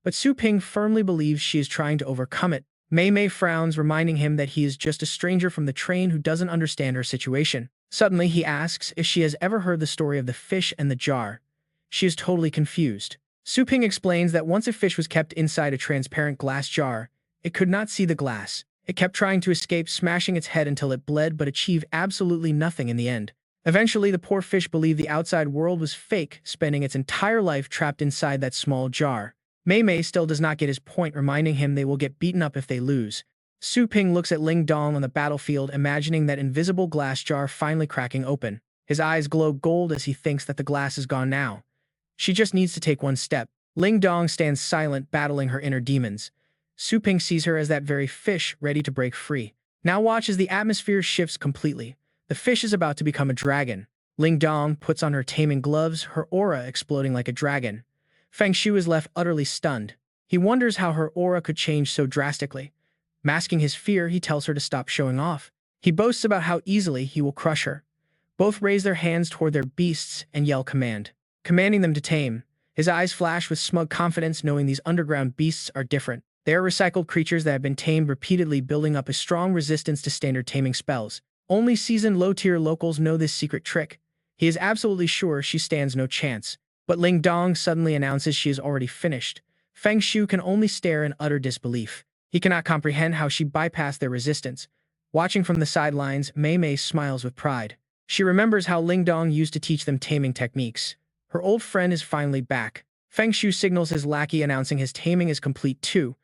but Su Ping firmly believes she is trying to overcome it. Mei Mei frowns, reminding him that he is just a stranger from the train who doesn't understand her situation. Suddenly, he asks if she has ever heard the story of the fish and the jar. She is totally confused. Su Ping explains that once a fish was kept inside a transparent glass jar, it could not see the glass. It kept trying to escape, smashing its head until it bled, but achieved absolutely nothing in the end. Eventually, the poor fish believed the outside world was fake, spending its entire life trapped inside that small jar. Mei Mei still does not get his point, reminding him they will get beaten up if they lose. Su Ping looks at Ling Dong on the battlefield, imagining that invisible glass jar finally cracking open. His eyes glow gold as he thinks that the glass is gone now. She just needs to take one step. Ling Dong stands silent, battling her inner demons. Su Ping sees her as that very fish, ready to break free. Now watch as the atmosphere shifts completely. The fish is about to become a dragon. Ling Dong puts on her taming gloves, her aura exploding like a dragon. Feng Shu is left utterly stunned. He wonders how her aura could change so drastically. Masking his fear, he tells her to stop showing off. He boasts about how easily he will crush her. Both raise their hands toward their beasts and yell command, commanding them to tame. His eyes flash with smug confidence, knowing these underground beasts are different. They are recycled creatures that have been tamed repeatedly, building up a strong resistance to standard taming spells. Only seasoned low-tier locals know this secret trick. He is absolutely sure she stands no chance. But Ling Dong suddenly announces she is already finished. Feng Shu can only stare in utter disbelief. He cannot comprehend how she bypassed their resistance. Watching from the sidelines, Mei Mei smiles with pride. She remembers how Ling Dong used to teach them taming techniques. Her old friend is finally back. Feng Shu signals his lackey, announcing his taming is complete too.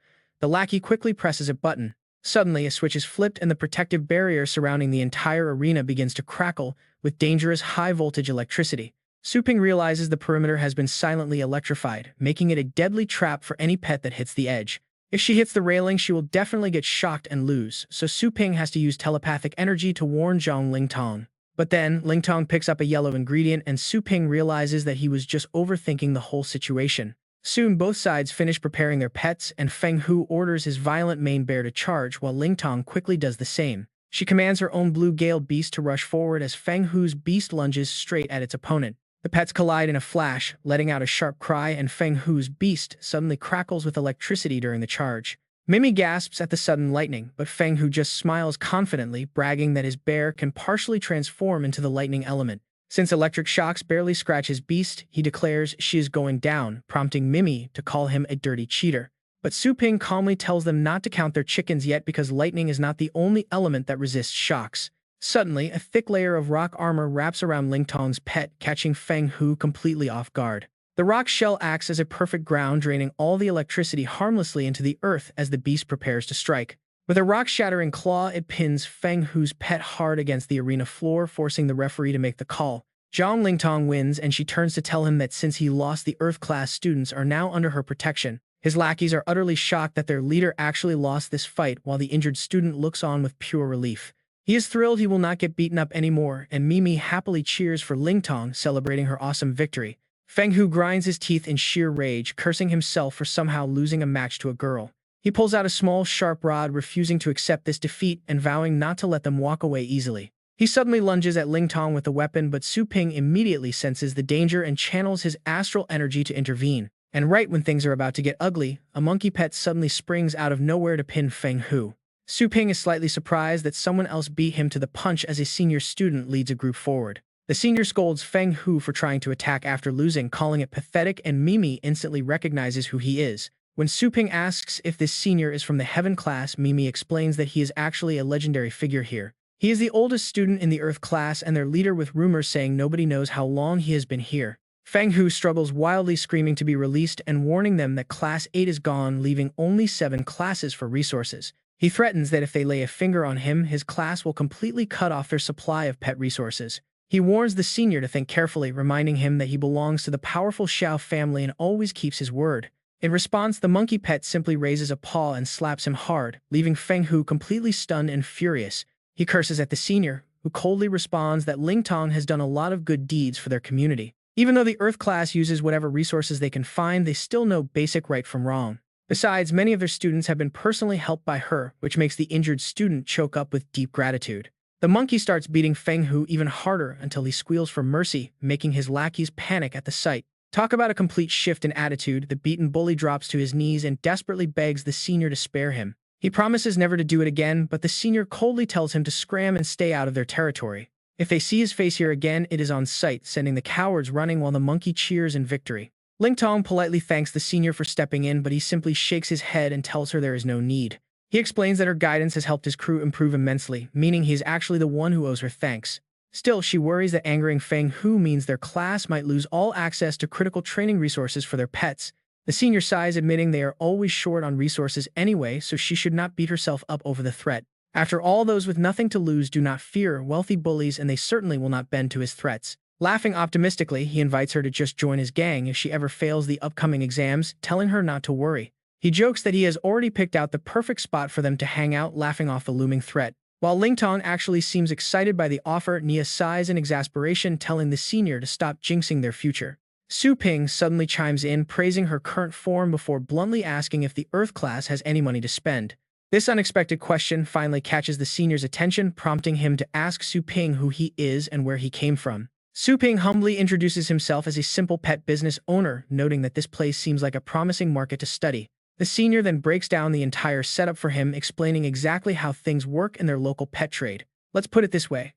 The lackey quickly presses a button. Suddenly, a switch is flipped and the protective barrier surrounding the entire arena begins to crackle with dangerous high-voltage electricity. Su Ping realizes the perimeter has been silently electrified, making it a deadly trap for any pet that hits the edge. If she hits the railing, she will definitely get shocked and lose, so Su Ping has to use telepathic energy to warn Zhang Lingtong. But then, Lingtong picks up a yellow ingredient and Su Ping realizes that he was just overthinking the whole situation. Soon, both sides finish preparing their pets, and Feng Hu orders his violent main bear to charge while Ling Tong quickly does the same. She commands her own blue gale beast to rush forward as Feng Hu's beast lunges straight at its opponent. The pets collide in a flash, letting out a sharp cry, and Feng Hu's beast suddenly crackles with electricity during the charge. Mimi gasps at the sudden lightning, but Feng Hu just smiles confidently, bragging that his bear can partially transform into the lightning element. Since electric shocks barely scratch his beast, he declares she is going down, prompting Mimi to call him a dirty cheater. But Su Ping calmly tells them not to count their chickens yet because lightning is not the only element that resists shocks. Suddenly, a thick layer of rock armor wraps around Ling Tong's pet, catching Feng Hu completely off guard. The rock shell acts as a perfect ground, draining all the electricity harmlessly into the earth as the beast prepares to strike. With a rock-shattering claw, it pins Feng Hu's pet hard against the arena floor, forcing the referee to make the call. Zhang Lingtong wins, and she turns to tell him that since he lost, the Earth-class students are now under her protection. His lackeys are utterly shocked that their leader actually lost this fight, while the injured student looks on with pure relief. He is thrilled he will not get beaten up anymore, and Mimi happily cheers for Lingtong, celebrating her awesome victory. Feng Hu grinds his teeth in sheer rage, cursing himself for somehow losing a match to a girl. He pulls out a small, sharp rod, refusing to accept this defeat and vowing not to let them walk away easily. He suddenly lunges at Ling Tong with the weapon, but Su Ping immediately senses the danger and channels his astral energy to intervene. And right when things are about to get ugly, a monkey pet suddenly springs out of nowhere to pin Feng Hu. Su Ping is slightly surprised that someone else beat him to the punch as a senior student leads a group forward. The senior scolds Feng Hu for trying to attack after losing, calling it pathetic, and Mimi instantly recognizes who he is. When Su Ping asks if this senior is from the Heaven class, Mimi explains that he is actually a legendary figure here. He is the oldest student in the Earth class and their leader, with rumors saying nobody knows how long he has been here. Feng Hu struggles wildly, screaming to be released and warning them that Class 8 is gone, leaving only 7 classes for resources. He threatens that if they lay a finger on him, his class will completely cut off their supply of pet resources. He warns the senior to think carefully, reminding him that he belongs to the powerful Xiao family and always keeps his word. In response, the monkey pet simply raises a paw and slaps him hard, leaving Feng Hu completely stunned and furious. He curses at the senior, who coldly responds that Ling Tong has done a lot of good deeds for their community. Even though the Earth class uses whatever resources they can find, they still know basic right from wrong. Besides, many of their students have been personally helped by her, which makes the injured student choke up with deep gratitude. The monkey starts beating Feng Hu even harder until he squeals for mercy, making his lackeys panic at the sight. Talk about a complete shift in attitude. The beaten bully drops to his knees and desperately begs the senior to spare him. He promises never to do it again, but the senior coldly tells him to scram and stay out of their territory. If they see his face here again, it is on sight, sending the cowards running while the monkey cheers in victory. Ling Tong politely thanks the senior for stepping in, but he simply shakes his head and tells her there is no need. He explains that her guidance has helped his crew improve immensely, meaning he is actually the one who owes her thanks. Still, she worries that angering Feng Hu means their class might lose all access to critical training resources for their pets. The senior sighs, admitting they are always short on resources anyway, so she should not beat herself up over the threat. After all, those with nothing to lose do not fear wealthy bullies, and they certainly will not bend to his threats. Laughing optimistically, he invites her to just join his gang if she ever fails the upcoming exams, telling her not to worry. He jokes that he has already picked out the perfect spot for them to hang out, laughing off the looming threat. While Ling Tong actually seems excited by the offer, Nia sighs in exasperation, telling the senior to stop jinxing their future. Su Ping suddenly chimes in, praising her current form before bluntly asking if the Earth class has any money to spend. This unexpected question finally catches the senior's attention, prompting him to ask Su Ping who he is and where he came from. Su Ping humbly introduces himself as a simple pet business owner, noting that this place seems like a promising market to study. The senior then breaks down the entire setup for him, explaining exactly how things work in their local pet trade. Let's put it this way.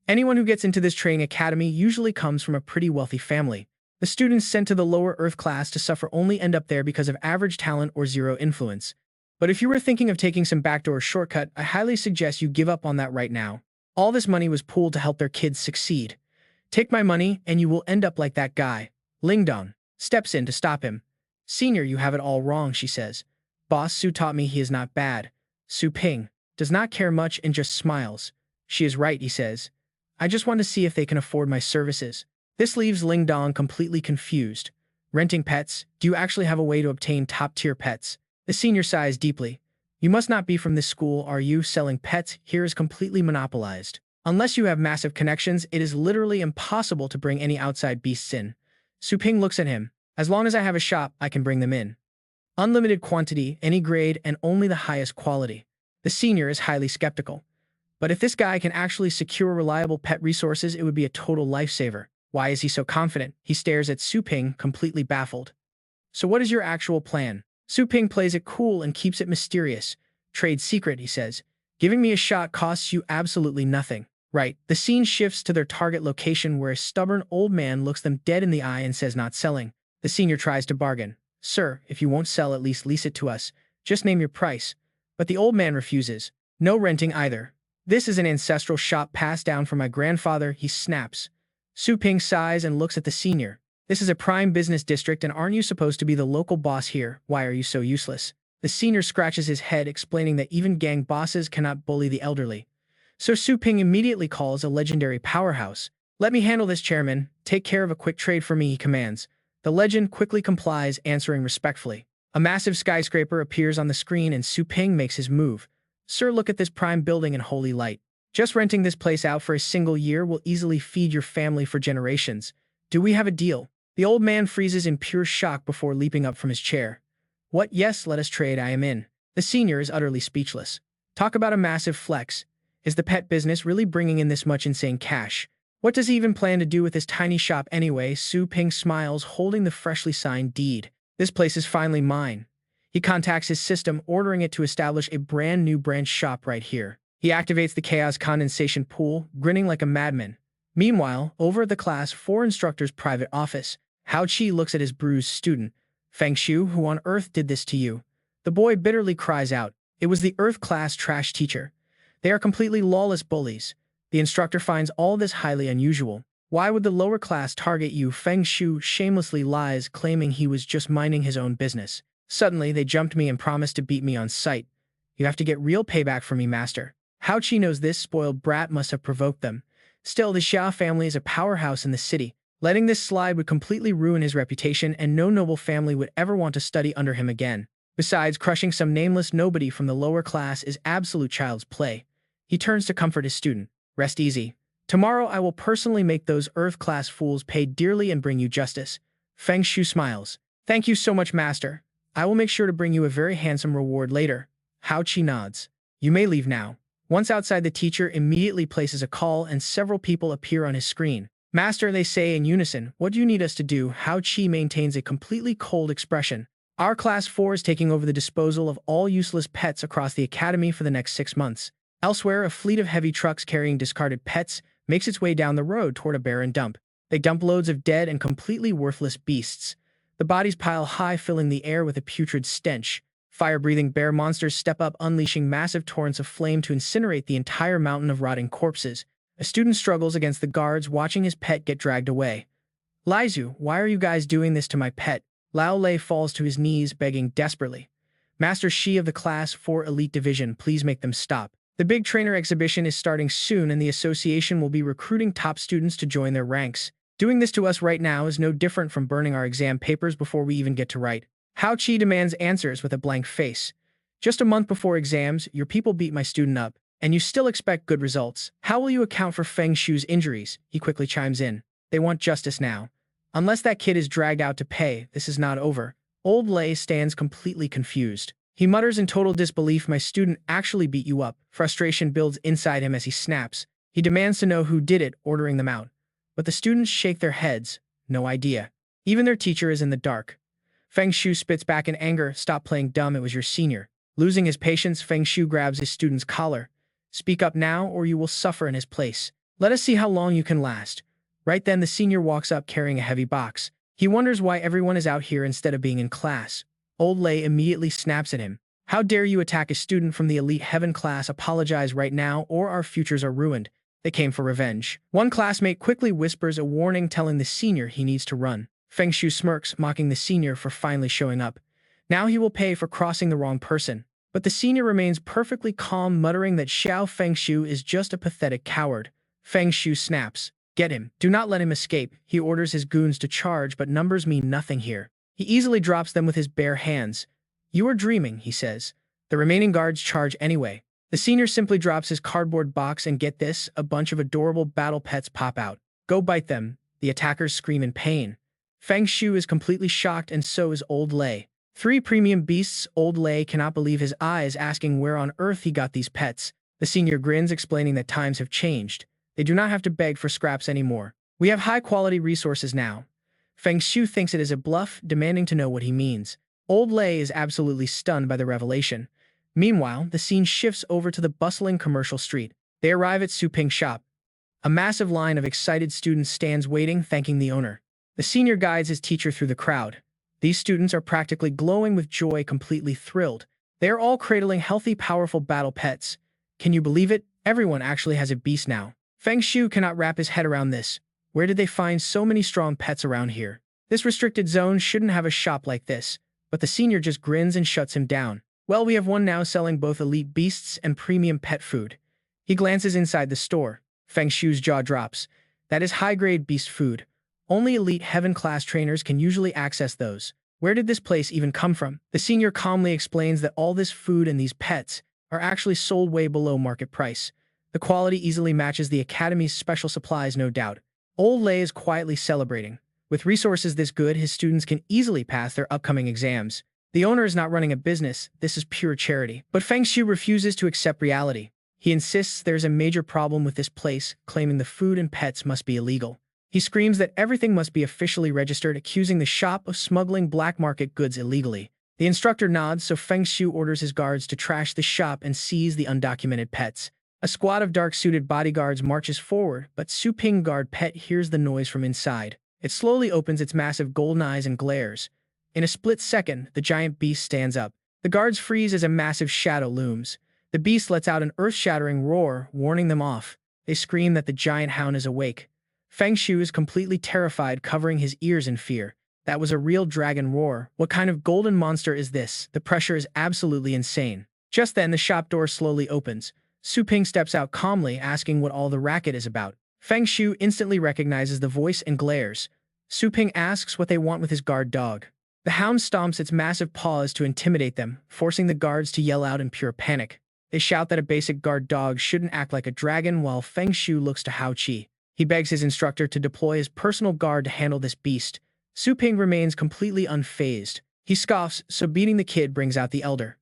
Anyone who gets into this training academy usually comes from a pretty wealthy family. The students sent to the lower Earth class to suffer only end up there because of average talent or zero influence. But if you were thinking of taking some backdoor shortcut, I highly suggest you give up on that right now. All this money was pooled to help their kids succeed. Take my money and you will end up like that guy. Ling Dong steps in to stop him. Senior, you have it all wrong, she says. Boss Su taught me he is not bad. Su Ping does not care much and just smiles. She is right, he says. I just want to see if they can afford my services. This leaves Ling Dong completely confused. Renting pets? Do you actually have a way to obtain top-tier pets? The senior sighs deeply. You must not be from this school, are you? Selling pets here is completely monopolized. Unless you have massive connections, it is literally impossible to bring any outside beasts in. Su Ping looks at him. As long as I have a shop, I can bring them in. Unlimited quantity, any grade, and only the highest quality. The senior is highly skeptical. But if this guy can actually secure reliable pet resources, it would be a total lifesaver. Why is he so confident? He stares at Su Ping, completely baffled. So what is your actual plan? Su Ping plays it cool and keeps it mysterious. Trade secret, he says. Giving me a shot costs you absolutely nothing. Right. The scene shifts to their target location where a stubborn old man looks them dead in the eye and says not selling. The senior tries to bargain. Sir, if you won't sell, at least lease it to us. Just name your price. But the old man refuses. No renting either. This is an ancestral shop passed down from my grandfather, he snaps. Su Ping sighs and looks at the senior. This is a prime business district, and aren't you supposed to be the local boss here? Why are you so useless? The senior scratches his head, explaining that even gang bosses cannot bully the elderly. So Su Ping immediately calls a legendary powerhouse. Let me handle this, chairman. Take care of a quick trade for me, he commands. The legend quickly complies, answering respectfully. A massive skyscraper appears on the screen and Su Ping makes his move. Sir, look at this prime building in holy light. Just renting this place out for a single year will easily feed your family for generations. Do we have a deal? The old man freezes in pure shock before leaping up from his chair. What? Yes, let us trade, I am in. The senior is utterly speechless. Talk about a massive flex. Is the pet business really bringing in this much insane cash? What does he even plan to do with this tiny shop anyway? Su Ping smiles, holding the freshly signed deed. This place is finally mine. He contacts his system, ordering it to establish a brand new branch shop right here. He activates the chaos condensation pool, grinning like a madman. Meanwhile, over at the Class 4 instructor's private office, Hao Qi looks at his bruised student. Feng Shu, who on earth did this to you? The boy bitterly cries out. It was the Earth class trash teacher. They are completely lawless bullies. The instructor finds all this highly unusual. Why would the lower class target you? Feng Shu shamelessly lies, claiming he was just minding his own business. Suddenly, they jumped me and promised to beat me on sight. You have to get real payback for me, master. Hao Qi knows this spoiled brat must have provoked them. Still, the Xia family is a powerhouse in the city. Letting this slide would completely ruin his reputation, and no noble family would ever want to study under him again. Besides, crushing some nameless nobody from the lower class is absolute child's play. He turns to comfort his student. Rest easy. Tomorrow I will personally make those Earth-class fools pay dearly and bring you justice. Feng Shu smiles. Thank you so much, master. I will make sure to bring you a very handsome reward later. Hao Qi nods. You may leave now. Once outside, the teacher immediately places a call and several people appear on his screen. Master, they say in unison. What do you need us to do? Hao Qi maintains a completely cold expression. Our Class 4 is taking over the disposal of all useless pets across the academy for the next 6 months. Elsewhere, a fleet of heavy trucks carrying discarded pets makes its way down the road toward a barren dump. They dump loads of dead and completely worthless beasts. The bodies pile high, filling the air with a putrid stench. Fire-breathing bear monsters step up, unleashing massive torrents of flame to incinerate the entire mountain of rotting corpses. A student struggles against the guards, watching his pet get dragged away. Lizu, why are you guys doing this to my pet? Lao Lei falls to his knees, begging desperately. Master Shi of the Class 4 Elite Division, please make them stop. The big trainer exhibition is starting soon, and the association will be recruiting top students to join their ranks. Doing this to us right now is no different from burning our exam papers before we even get to write. Hao Qi demands answers with a blank face. Just a month before exams, your people beat my student up, and you still expect good results. How will you account for Feng Shu's injuries? He quickly chimes in. They want justice now. Unless that kid is dragged out to pay, this is not over. Old Lei stands completely confused. He mutters in total disbelief, my student actually beat you up. Frustration builds inside him as he snaps. He demands to know who did it, ordering them out. But the students shake their heads. No idea. Even their teacher is in the dark. Feng Shu spits back in anger. Stop playing dumb, it was your senior. Losing his patience, Feng Shu grabs his student's collar. Speak up now, or you will suffer in his place. Let us see how long you can last. Right then, the senior walks up carrying a heavy box. He wonders why everyone is out here instead of being in class. Old Lei immediately snaps at him. How dare you attack a student from the elite heaven class? Apologize right now, or our futures are ruined. They came for revenge. One classmate quickly whispers a warning, telling the senior he needs to run. Feng Shu smirks, mocking the senior for finally showing up. Now he will pay for crossing the wrong person. But the senior remains perfectly calm, muttering that Xiao Feng Shu is just a pathetic coward. Feng Shu snaps. Get him. Do not let him escape. He orders his goons to charge, but numbers mean nothing here. He easily drops them with his bare hands. You are dreaming, he says. The remaining guards charge anyway. The senior simply drops his cardboard box, and get this, a bunch of adorable battle pets pop out. Go bite them. The attackers scream in pain. Feng Shu is completely shocked and so is Old Lei. Three premium beasts. Old Lei cannot believe his eyes, asking where on earth he got these pets. The senior grins, explaining that times have changed. They do not have to beg for scraps anymore. We have high-quality resources now. Feng Shu thinks it is a bluff, demanding to know what he means. Old Lei is absolutely stunned by the revelation. Meanwhile, the scene shifts over to the bustling commercial street. They arrive at Su Ping's shop. A massive line of excited students stands waiting, thanking the owner. The senior guides his teacher through the crowd. These students are practically glowing with joy, completely thrilled. They are all cradling healthy, powerful battle pets. Can you believe it? Everyone actually has a beast now. Feng Shu cannot wrap his head around this. Where did they find so many strong pets around here? This restricted zone shouldn't have a shop like this. But the senior just grins and shuts him down. Well, we have one now selling both elite beasts and premium pet food. He glances inside the store. Feng Shu's jaw drops. That is high-grade beast food. Only elite heaven-class trainers can usually access those. Where did this place even come from? The senior calmly explains that all this food and these pets are actually sold way below market price. The quality easily matches the Academy's special supplies, no doubt. Old Lei is quietly celebrating. With resources this good, his students can easily pass their upcoming exams. The owner is not running a business, this is pure charity. But Feng Shu refuses to accept reality. He insists there's a major problem with this place, claiming the food and pets must be illegal. He screams that everything must be officially registered, accusing the shop of smuggling black market goods illegally. The instructor nods, so Feng Shu orders his guards to trash the shop and seize the undocumented pets. A squad of dark-suited bodyguards marches forward, but Su Ping guard pet hears the noise from inside. It slowly opens its massive golden eyes and glares. In a split second, the giant beast stands up. The guards freeze as a massive shadow looms. The beast lets out an earth-shattering roar, warning them off. They scream that the giant hound is awake. Feng Shu is completely terrified, covering his ears in fear. That was a real dragon roar. What kind of golden monster is this? The pressure is absolutely insane. Just then, the shop door slowly opens. Su Ping steps out calmly, asking what all the racket is about. Feng Shu instantly recognizes the voice and glares. Su Ping asks what they want with his guard dog. The hound stomps its massive paws to intimidate them, forcing the guards to yell out in pure panic. They shout that a basic guard dog shouldn't act like a dragon, while Feng Shu looks to Hao Qi. He begs his instructor to deploy his personal guard to handle this beast. Su Ping remains completely unfazed. He scoffs, so beating the kid brings out the elder.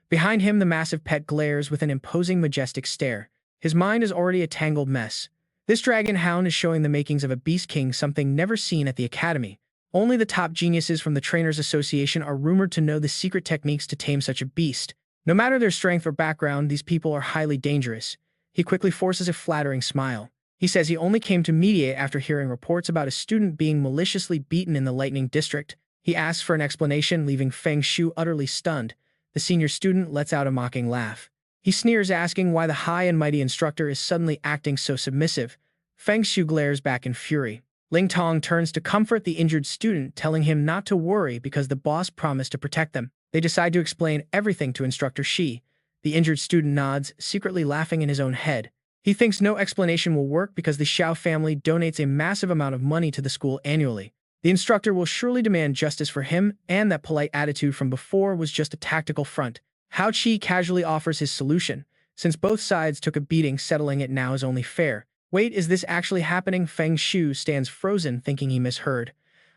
Behind him, the massive pet glares with an imposing, majestic stare. His mind is already a tangled mess. This dragon hound is showing the makings of a beast king, something never seen at the Academy. Only the top geniuses from the Trainers Association are rumored to know the secret techniques to tame such a beast. No matter their strength or background, these people are highly dangerous. He quickly forces a flattering smile. He says he only came to mediate after hearing reports about a student being maliciously beaten in the Lightning District. He asks for an explanation, leaving Feng Shu utterly stunned. The senior student lets out a mocking laugh. He sneers, asking why the high and mighty instructor is suddenly acting so submissive. Feng Shu glares back in fury. Ling Tong turns to comfort the injured student, telling him not to worry because the boss promised to protect them. They decide to explain everything to Instructor Shi. The injured student nods, secretly laughing in his own head. He thinks no explanation will work because the Xiao family donates a massive amount of money to the school annually. The instructor will surely demand justice for him, and that polite attitude from before was just a tactical front. Hao Qi casually offers his solution. Since both sides took a beating, settling it now is only fair. Wait, is this actually happening? Feng Shu stands frozen, thinking he misheard.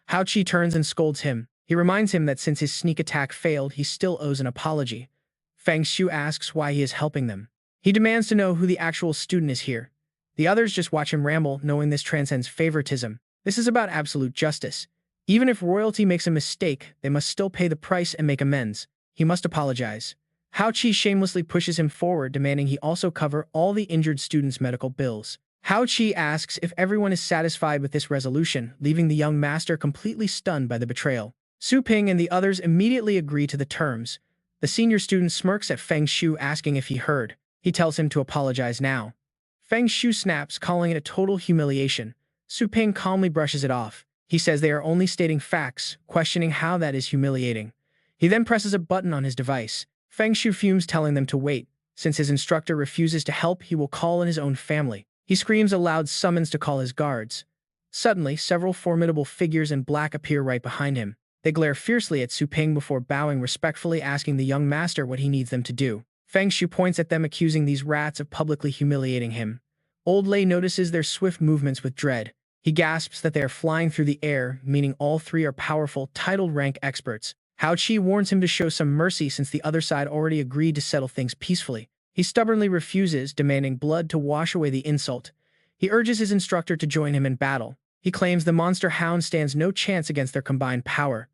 Hao Qi turns and scolds him. He reminds him that since his sneak attack failed, he still owes an apology. Feng Shu asks why he is helping them. He demands to know who the actual student is here. The others just watch him ramble, knowing this transcends favoritism. This is about absolute justice. Even if royalty makes a mistake, they must still pay the price and make amends. He must apologize. Hao Qi shamelessly pushes him forward, demanding he also cover all the injured students' medical bills. Hao Qi asks if everyone is satisfied with this resolution, leaving the young master completely stunned by the betrayal. Su Ping and the others immediately agree to the terms. The senior student smirks at Feng Shu, asking if he heard. He tells him to apologize now. Feng Shu snaps, calling it a total humiliation. Su Ping calmly brushes it off. He says they are only stating facts, questioning how that is humiliating. He then presses a button on his device. Feng Shu fumes, telling them to wait. Since his instructor refuses to help, he will call in his own family. He screams a loud summons to call his guards. Suddenly, several formidable figures in black appear right behind him. They glare fiercely at Su Ping before bowing respectfully, asking the young master what he needs them to do. Feng Shu points at them, accusing these rats of publicly humiliating him. Old Lei notices their swift movements with dread. He gasps that they are flying through the air, meaning all three are powerful, titled rank experts. Hao Chi warns him to show some mercy since the other side already agreed to settle things peacefully. He stubbornly refuses, demanding blood to wash away the insult. He urges his instructor to join him in battle. He claims the monster hound stands no chance against their combined power.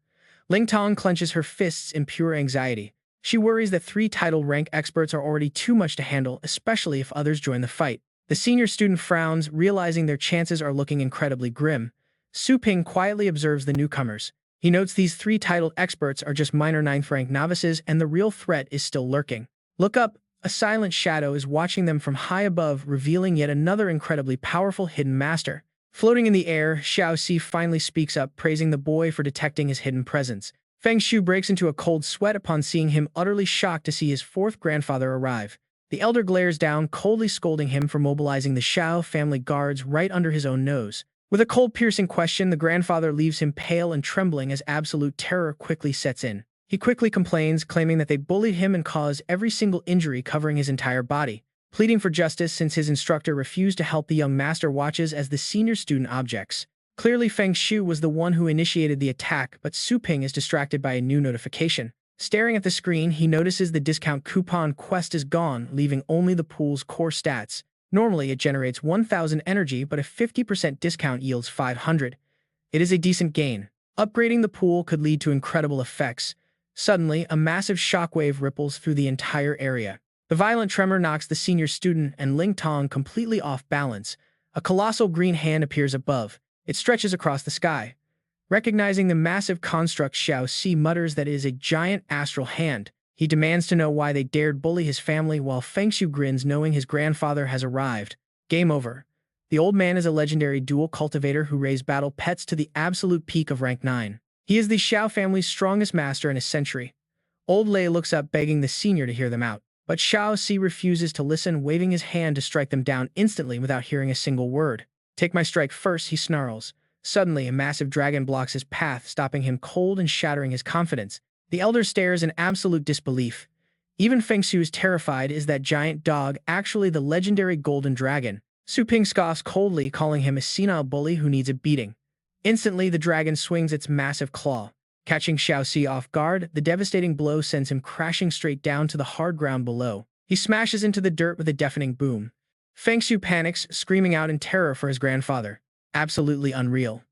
Ling Tong clenches her fists in pure anxiety. She worries that three titled rank experts are already too much to handle, especially if others join the fight. The senior student frowns, realizing their chances are looking incredibly grim. Su Ping quietly observes the newcomers. He notes these three titled experts are just minor 9th rank novices and the real threat is still lurking. Look up, a silent shadow is watching them from high above, revealing yet another incredibly powerful hidden master. Floating in the air, Xiao Si finally speaks up, praising the boy for detecting his hidden presence. Feng Shu breaks into a cold sweat upon seeing him, utterly shocked to see his fourth grandfather arrive. The elder glares down, coldly scolding him for mobilizing the Xiao family guards right under his own nose. With a cold, piercing question, the grandfather leaves him pale and trembling as absolute terror quickly sets in. He quickly complains, claiming that they bullied him and caused every single injury covering his entire body. Pleading for justice since his instructor refused to help, the young master watches as the senior student objects. Clearly, Feng Shu was the one who initiated the attack, but Su Ping is distracted by a new notification. Staring at the screen, he notices the discount coupon quest is gone, leaving only the pool's core stats. Normally, it generates 1,000 energy, but a 50% discount yields 500. It is a decent gain. Upgrading the pool could lead to incredible effects. Suddenly, a massive shockwave ripples through the entire area. The violent tremor knocks the senior student and Ling Tong completely off balance. A colossal green hand appears above. It stretches across the sky. Recognizing the massive construct, Xiao Si mutters that it is a giant astral hand. He demands to know why they dared bully his family, while Feng Shu grins knowing his grandfather has arrived. Game over. The old man is a legendary dual cultivator who raised battle pets to the absolute peak of rank 9. He is the Xiao family's strongest master in a century. Old Lei looks up, begging the senior to hear them out. But Xiao Si refuses to listen, waving his hand to strike them down instantly without hearing a single word. Take my strike first, he snarls. Suddenly, a massive dragon blocks his path, stopping him cold and shattering his confidence. The elder stares in absolute disbelief. Even Feng Su is terrified. Is that giant dog actually the legendary golden dragon? Su Ping scoffs coldly, calling him a senile bully who needs a beating. Instantly, the dragon swings its massive claw. Catching Xiao Si off guard, the devastating blow sends him crashing straight down to the hard ground below. He smashes into the dirt with a deafening boom. Feng Shu panics, screaming out in terror for his grandfather. Absolutely unreal.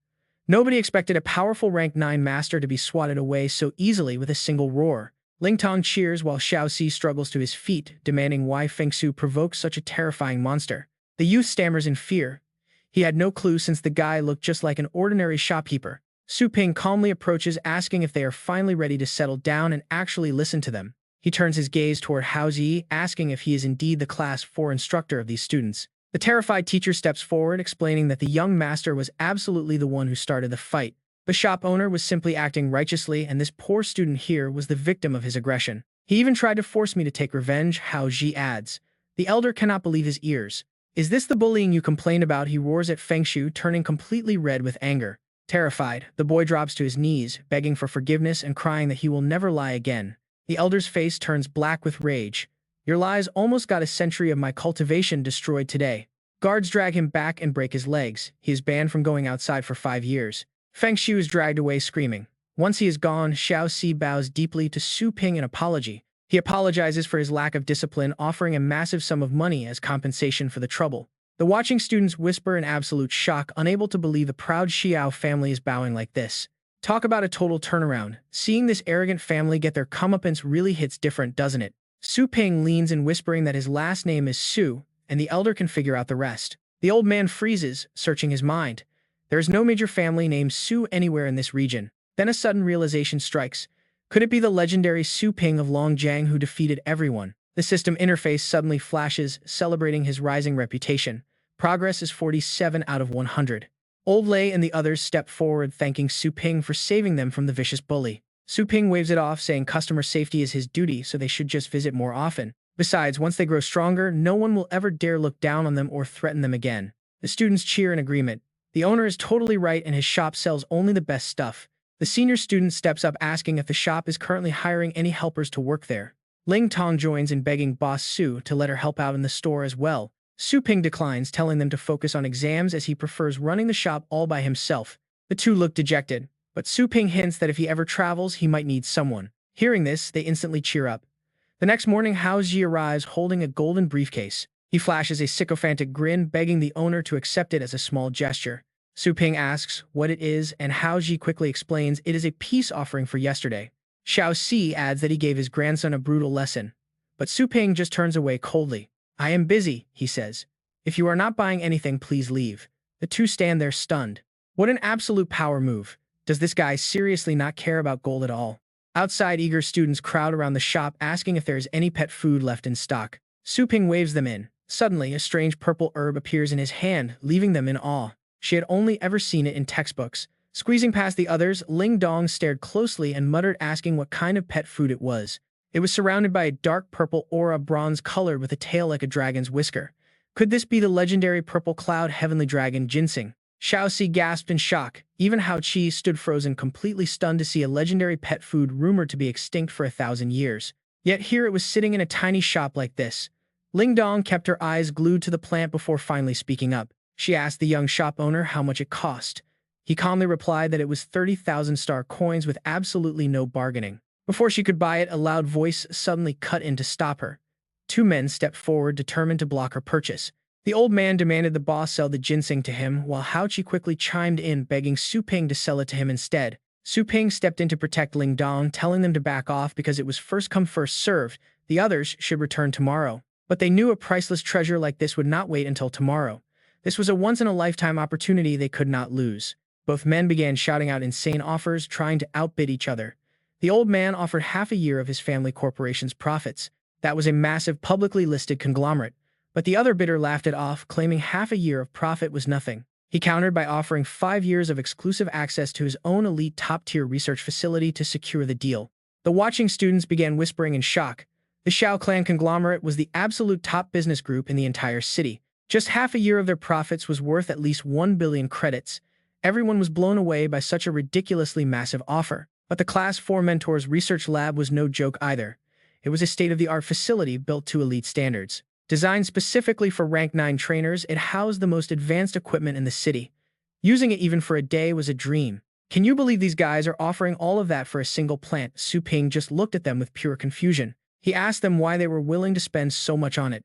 Nobody expected a powerful rank 9 master to be swatted away so easily with a single roar. Ling Tong cheers while Xiao Si struggles to his feet, demanding why Feng Shu provoked such a terrifying monster. The youth stammers in fear. He had no clue since the guy looked just like an ordinary shopkeeper. Su Ping calmly approaches, asking if they are finally ready to settle down and actually listen to them. He turns his gaze toward Hao Zi, asking if he is indeed the Class 4 instructor of these students. The terrified teacher steps forward, explaining that the young master was absolutely the one who started the fight. The shop owner was simply acting righteously, and this poor student here was the victim of his aggression. He even tried to force me to take revenge, Hao Zi adds. The elder cannot believe his ears. Is this the bullying you complained about? He roars at Feng Shu, turning completely red with anger. Terrified, the boy drops to his knees, begging for forgiveness and crying that he will never lie again. The elder's face turns black with rage. Your lies almost got a century of my cultivation destroyed today. Guards drag him back and break his legs. He is banned from going outside for 5 years. Feng Shu is dragged away screaming. Once he is gone, Xiao Si bows deeply to Su Ping in apology. He apologizes for his lack of discipline, offering a massive sum of money as compensation for the trouble. The watching students whisper in absolute shock, unable to believe the proud Xiao family is bowing like this. Talk about a total turnaround. Seeing this arrogant family get their comeuppance really hits different, doesn't it? Su Ping leans in, whispering that his last name is Su, and the elder can figure out the rest. The old man freezes, searching his mind. There is no major family named Su anywhere in this region. Then a sudden realization strikes. Could it be the legendary Su Ping of Longjiang who defeated everyone? The system interface suddenly flashes, celebrating his rising reputation. Progress is 47 out of 100. Old Lei and the others step forward, thanking Su Ping for saving them from the vicious bully. Su Ping waves it off, saying customer safety is his duty, so they should just visit more often. Besides, once they grow stronger, no one will ever dare look down on them or threaten them again. The students cheer in agreement. The owner is totally right, and his shop sells only the best stuff. The senior student steps up, asking if the shop is currently hiring any helpers to work there. Ling Tong joins in, begging Boss Su to let her help out in the store as well. Su Ping declines, telling them to focus on exams as he prefers running the shop all by himself. The two look dejected, but Su Ping hints that if he ever travels, he might need someone. Hearing this, they instantly cheer up. The next morning, Hao Ji arrives holding a golden briefcase. He flashes a sycophantic grin, begging the owner to accept it as a small gesture. Su Ping asks what it is, and Hao Ji quickly explains it is a peace offering for yesterday. Xiao Si adds that he gave his grandson a brutal lesson. But Su Ping just turns away coldly. I am busy, he says. If you are not buying anything, please leave. The two stand there stunned. What an absolute power move. Does this guy seriously not care about gold at all? Outside, eager students crowd around the shop asking if there is any pet food left in stock. Su Ping waves them in. Suddenly, a strange purple herb appears in his hand, leaving them in awe. She had only ever seen it in textbooks. Squeezing past the others, Ling Dong stared closely and muttered, asking what kind of pet food it was. It was surrounded by a dark purple aura, bronze-colored with a tail like a dragon's whisker. Could this be the legendary purple cloud heavenly dragon ginseng? Xiao Si gasped in shock. Even Hao Qi stood frozen, completely stunned to see a legendary pet food rumored to be extinct for 1,000 years. Yet here it was sitting in a tiny shop like this. Ling Dong kept her eyes glued to the plant before finally speaking up. She asked the young shop owner how much it cost. He calmly replied that it was 30,000 star coins with absolutely no bargaining. Before she could buy it, a loud voice suddenly cut in to stop her. Two men stepped forward, determined to block her purchase. The old man demanded the boss sell the ginseng to him, while Hao Qi quickly chimed in, begging Su Ping to sell it to him instead. Su Ping stepped in to protect Ling Dong, telling them to back off because it was first come first served. The others should return tomorrow. But they knew a priceless treasure like this would not wait until tomorrow. This was a once-in-a-lifetime opportunity they could not lose. Both men began shouting out insane offers, trying to outbid each other. The old man offered half a year of his family corporation's profits. That was a massive publicly listed conglomerate. But the other bidder laughed it off, claiming half a year of profit was nothing. He countered by offering 5 years of exclusive access to his own elite top-tier research facility to secure the deal. The watching students began whispering in shock. The Shao Clan conglomerate was the absolute top business group in the entire city. Just half a year of their profits was worth at least 1 billion credits. Everyone was blown away by such a ridiculously massive offer. But the Class 4 Mentors research lab was no joke either. It was a state-of-the-art facility built to elite standards. Designed specifically for Rank 9 trainers, it housed the most advanced equipment in the city. Using it even for a day was a dream. Can you believe these guys are offering all of that for a single plant? Su Ping just looked at them with pure confusion. He asked them why they were willing to spend so much on it.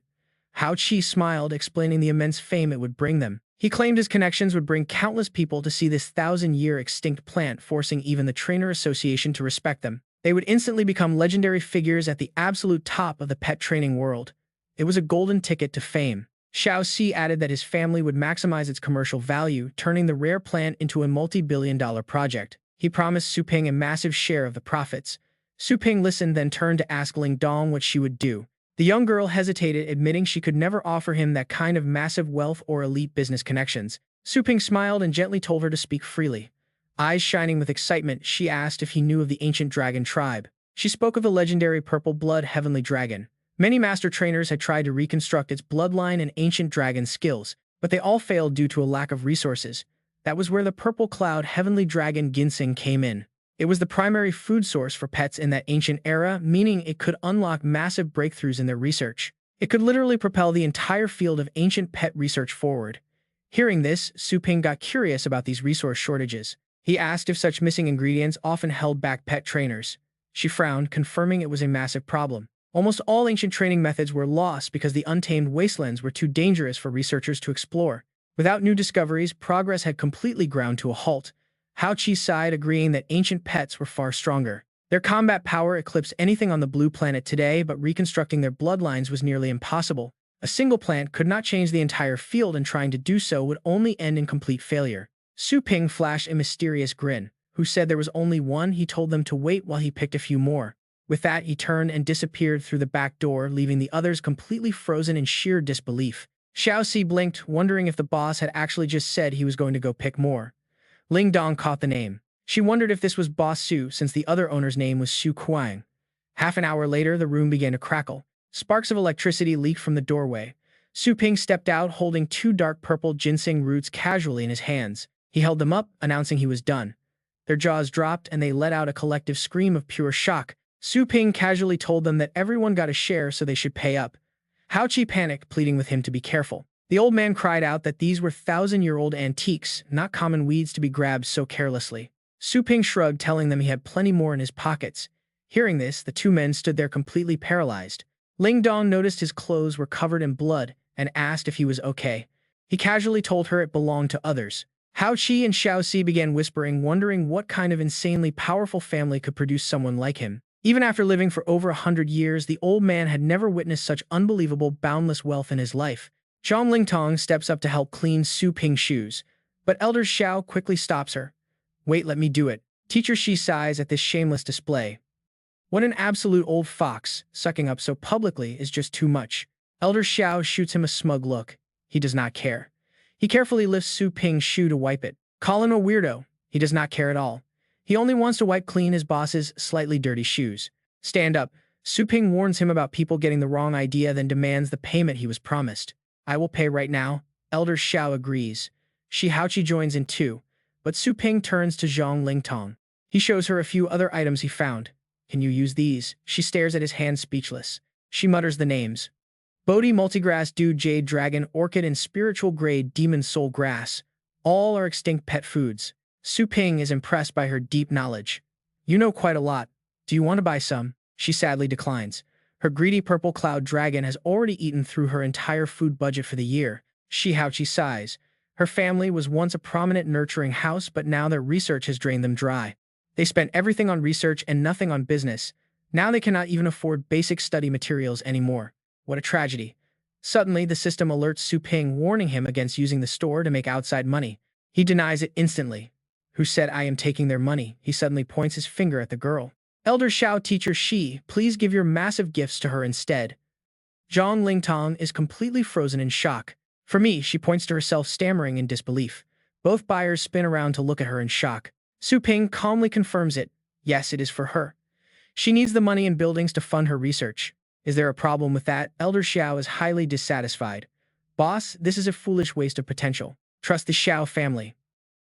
Hao Qi smiled, explaining the immense fame it would bring them. He claimed his connections would bring countless people to see this 1,000-year extinct plant, forcing even the Trainer Association to respect them. They would instantly become legendary figures at the absolute top of the pet training world. It was a golden ticket to fame. Xiao Si added that his family would maximize its commercial value, turning the rare plant into a multi-billion-dollar project. He promised Su Ping a massive share of the profits. Su Ping listened, then turned to ask Ling Dong what she would do. The young girl hesitated, admitting she could never offer him that kind of massive wealth or elite business connections. Su Ping smiled and gently told her to speak freely. Eyes shining with excitement, she asked if he knew of the ancient dragon tribe. She spoke of the legendary purple blood heavenly dragon. Many master trainers had tried to reconstruct its bloodline and ancient dragon skills, but they all failed due to a lack of resources. That was where the purple cloud heavenly dragon ginseng came in. It was the primary food source for pets in that ancient era, meaning it could unlock massive breakthroughs in their research. It could literally propel the entire field of ancient pet research forward. Hearing this, Su Ping got curious about these resource shortages. He asked if such missing ingredients often held back pet trainers. She frowned, confirming it was a massive problem. Almost all ancient training methods were lost because the untamed wastelands were too dangerous for researchers to explore. Without new discoveries, progress had completely ground to a halt. Hao Qi sighed, agreeing that ancient pets were far stronger. Their combat power eclipsed anything on the blue planet today, but reconstructing their bloodlines was nearly impossible. A single plant could not change the entire field, and trying to do so would only end in complete failure. Su Ping flashed a mysterious grin. Who said there was only one? He told them to wait while he picked a few more. With that, he turned and disappeared through the back door, leaving the others completely frozen in sheer disbelief. Xiao Si blinked, wondering if the boss had actually just said he was going to go pick more. Ling Dong caught the name. She wondered if this was Boss Su, since the other owner's name was Su Kuang. Half an hour later, the room began to crackle. Sparks of electricity leaked from the doorway. Su Ping stepped out, holding 2 dark purple ginseng roots casually in his hands. He held them up, announcing he was done. Their jaws dropped, and they let out a collective scream of pure shock. Su Ping casually told them that everyone got a share, so they should pay up. Haoqi panicked, pleading with him to be careful. The old man cried out that these were thousand-year-old antiques, not common weeds to be grabbed so carelessly. Su Ping shrugged, telling them he had plenty more in his pockets. Hearing this, the two men stood there completely paralyzed. Ling Dong noticed his clothes were covered in blood and asked if he was okay. He casually told her it belonged to others. Hao Qi and Xiao Si began whispering, wondering what kind of insanely powerful family could produce someone like him. Even after living for over 100 years, the old man had never witnessed such unbelievable, boundless wealth in his life. Zhang Lingtong steps up to help clean Su Ping's shoes, but Elder Xiao quickly stops her. Wait, let me do it. Teacher Shi sighs at this shameless display. What an absolute old fox, sucking up so publicly is just too much. Elder Xiao shoots him a smug look. He does not care. He carefully lifts Su Ping's shoe to wipe it. Call him a weirdo. He does not care at all. He only wants to wipe clean his boss's slightly dirty shoes. Stand up. Su Ping warns him about people getting the wrong idea, then demands the payment he was promised. I will pay right now. Elder Xiao agrees. Shi Haoqi joins in too, but Su Ping turns to Zhang Lingtong. He shows her a few other items he found. Can you use these? She stares at his hand, speechless. She mutters the names. Bodhi, multigrass, dude, jade, dragon, orchid, and spiritual grade demon soul grass. All are extinct pet foods. Su Ping is impressed by her deep knowledge. You know quite a lot. Do you want to buy some? She sadly declines. Her greedy purple cloud dragon has already eaten through her entire food budget for the year. Shi Haoqi sighs. Her family was once a prominent nurturing house, but now their research has drained them dry. They spent everything on research and nothing on business. Now they cannot even afford basic study materials anymore. What a tragedy. Suddenly, the system alerts Su Ping, warning him against using the store to make outside money. He denies it instantly. Who said I am taking their money? He suddenly points his finger at the girl. Elder Xiao, teacher Shi, please give your massive gifts to her instead. Zhang Lingtong is completely frozen in shock. For me, she points to herself, stammering in disbelief. Both buyers spin around to look at her in shock. Su Ping calmly confirms it. Yes, it is for her. She needs the money and buildings to fund her research. Is there a problem with that? Elder Xiao is highly dissatisfied. Boss, this is a foolish waste of potential. Trust the Xiao family.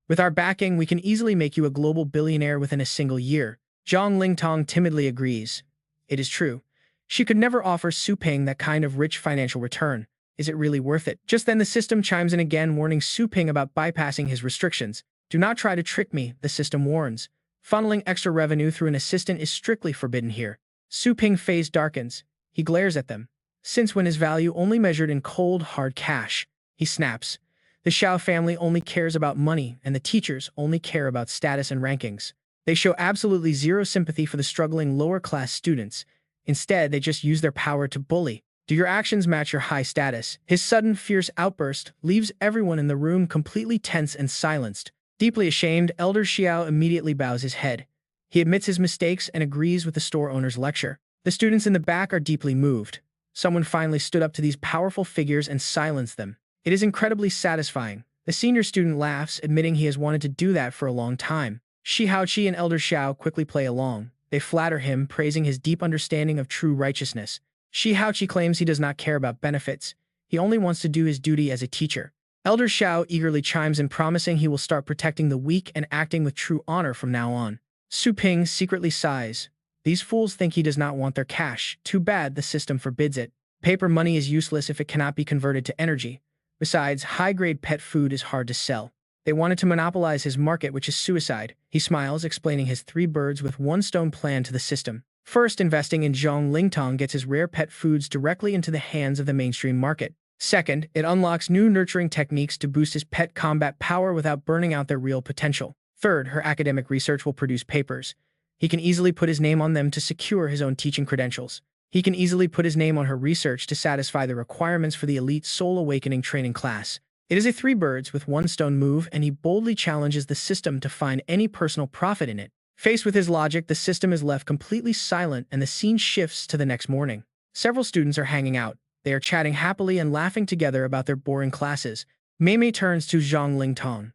With our backing, we can easily make you a global billionaire within a single year. Zhang Lingtong timidly agrees. It is true. She could never offer Su Ping that kind of rich financial return. Is it really worth it? Just then the system chimes in again, warning Su Ping about bypassing his restrictions. Do not try to trick me, the system warns. Funneling extra revenue through an assistant is strictly forbidden here. Su Ping's face darkens. He glares at them. Since when is value only measured in cold, hard cash? He snaps. The Xiao family only cares about money, and the teachers only care about status and rankings. They show absolutely zero sympathy for the struggling lower-class students. Instead, they just use their power to bully. Do your actions match your high status? His sudden, fierce outburst leaves everyone in the room completely tense and silenced. Deeply ashamed, Elder Xiao immediately bows his head. He admits his mistakes and agrees with the store owner's lecture. The students in the back are deeply moved. Someone finally stood up to these powerful figures and silenced them. It is incredibly satisfying. The senior student laughs, admitting he has wanted to do that for a long time. Shi Haoqi and Elder Xiao quickly play along. They flatter him, praising his deep understanding of true righteousness. Shi Haoqi claims he does not care about benefits. He only wants to do his duty as a teacher. Elder Xiao eagerly chimes in, promising he will start protecting the weak and acting with true honor from now on. Su Ping secretly sighs. These fools think he does not want their cash. Too bad the system forbids it. Paper money is useless if it cannot be converted to energy. Besides, high-grade pet food is hard to sell. They wanted to monopolize his market, which is suicide. He smiles, explaining his 3 birds with 1 stone plan to the system. First, investing in Zhang Lingtong gets his rare pet foods directly into the hands of the mainstream market. Second, it unlocks new nurturing techniques to boost his pet combat power without burning out their real potential. Third, her academic research will produce papers. He can easily put his name on them to secure his own teaching credentials. He can easily put his name on her research to satisfy the requirements for the elite Soul Awakening training class. It is a 3 birds with 1 stone move, and he boldly challenges the system to find any personal profit in it. Faced with his logic, the system is left completely silent, and the scene shifts to the next morning. Several students are hanging out. They are chatting happily and laughing together about their boring classes. Mei turns to Zhang Lingtong.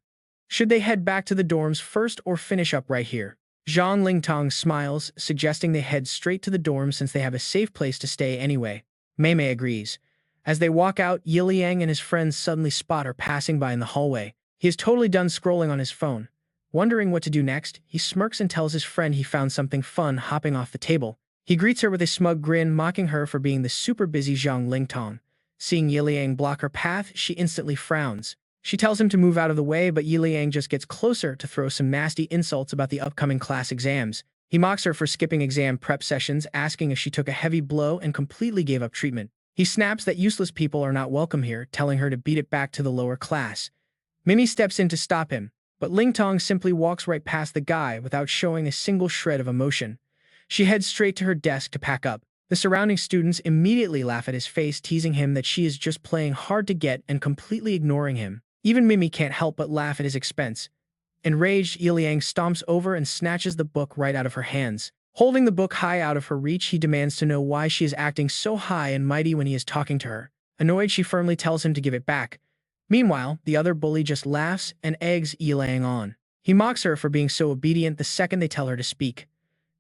Should they head back to the dorms first or finish up right here? Zhang Lingtong smiles, suggesting they head straight to the dorm since they have a safe place to stay anyway. Mei agrees. As they walk out, Yiliang and his friends suddenly spot her passing by in the hallway. He is totally done scrolling on his phone. Wondering what to do next, he smirks and tells his friend he found something fun hopping off the table. He greets her with a smug grin, mocking her for being the super busy Zhang Lingtong. Seeing Yiliang block her path, she instantly frowns. She tells him to move out of the way, but Yiliang just gets closer to throw some nasty insults about the upcoming class exams. He mocks her for skipping exam prep sessions, asking if she took a heavy blow and completely gave up treatment. He snaps that useless people are not welcome here, telling her to beat it back to the lower class. Mimi steps in to stop him, but Lingtong simply walks right past the guy without showing a single shred of emotion. She heads straight to her desk to pack up. The surrounding students immediately laugh at his face, teasing him that she is just playing hard to get and completely ignoring him. Even Mimi can't help but laugh at his expense. Enraged, Yiliang stomps over and snatches the book right out of her hands. Holding the book high out of her reach, he demands to know why she is acting so high and mighty when he is talking to her. Annoyed, she firmly tells him to give it back. Meanwhile, the other bully just laughs and eggs Yiliang on. He mocks her for being so obedient the second they tell her to speak.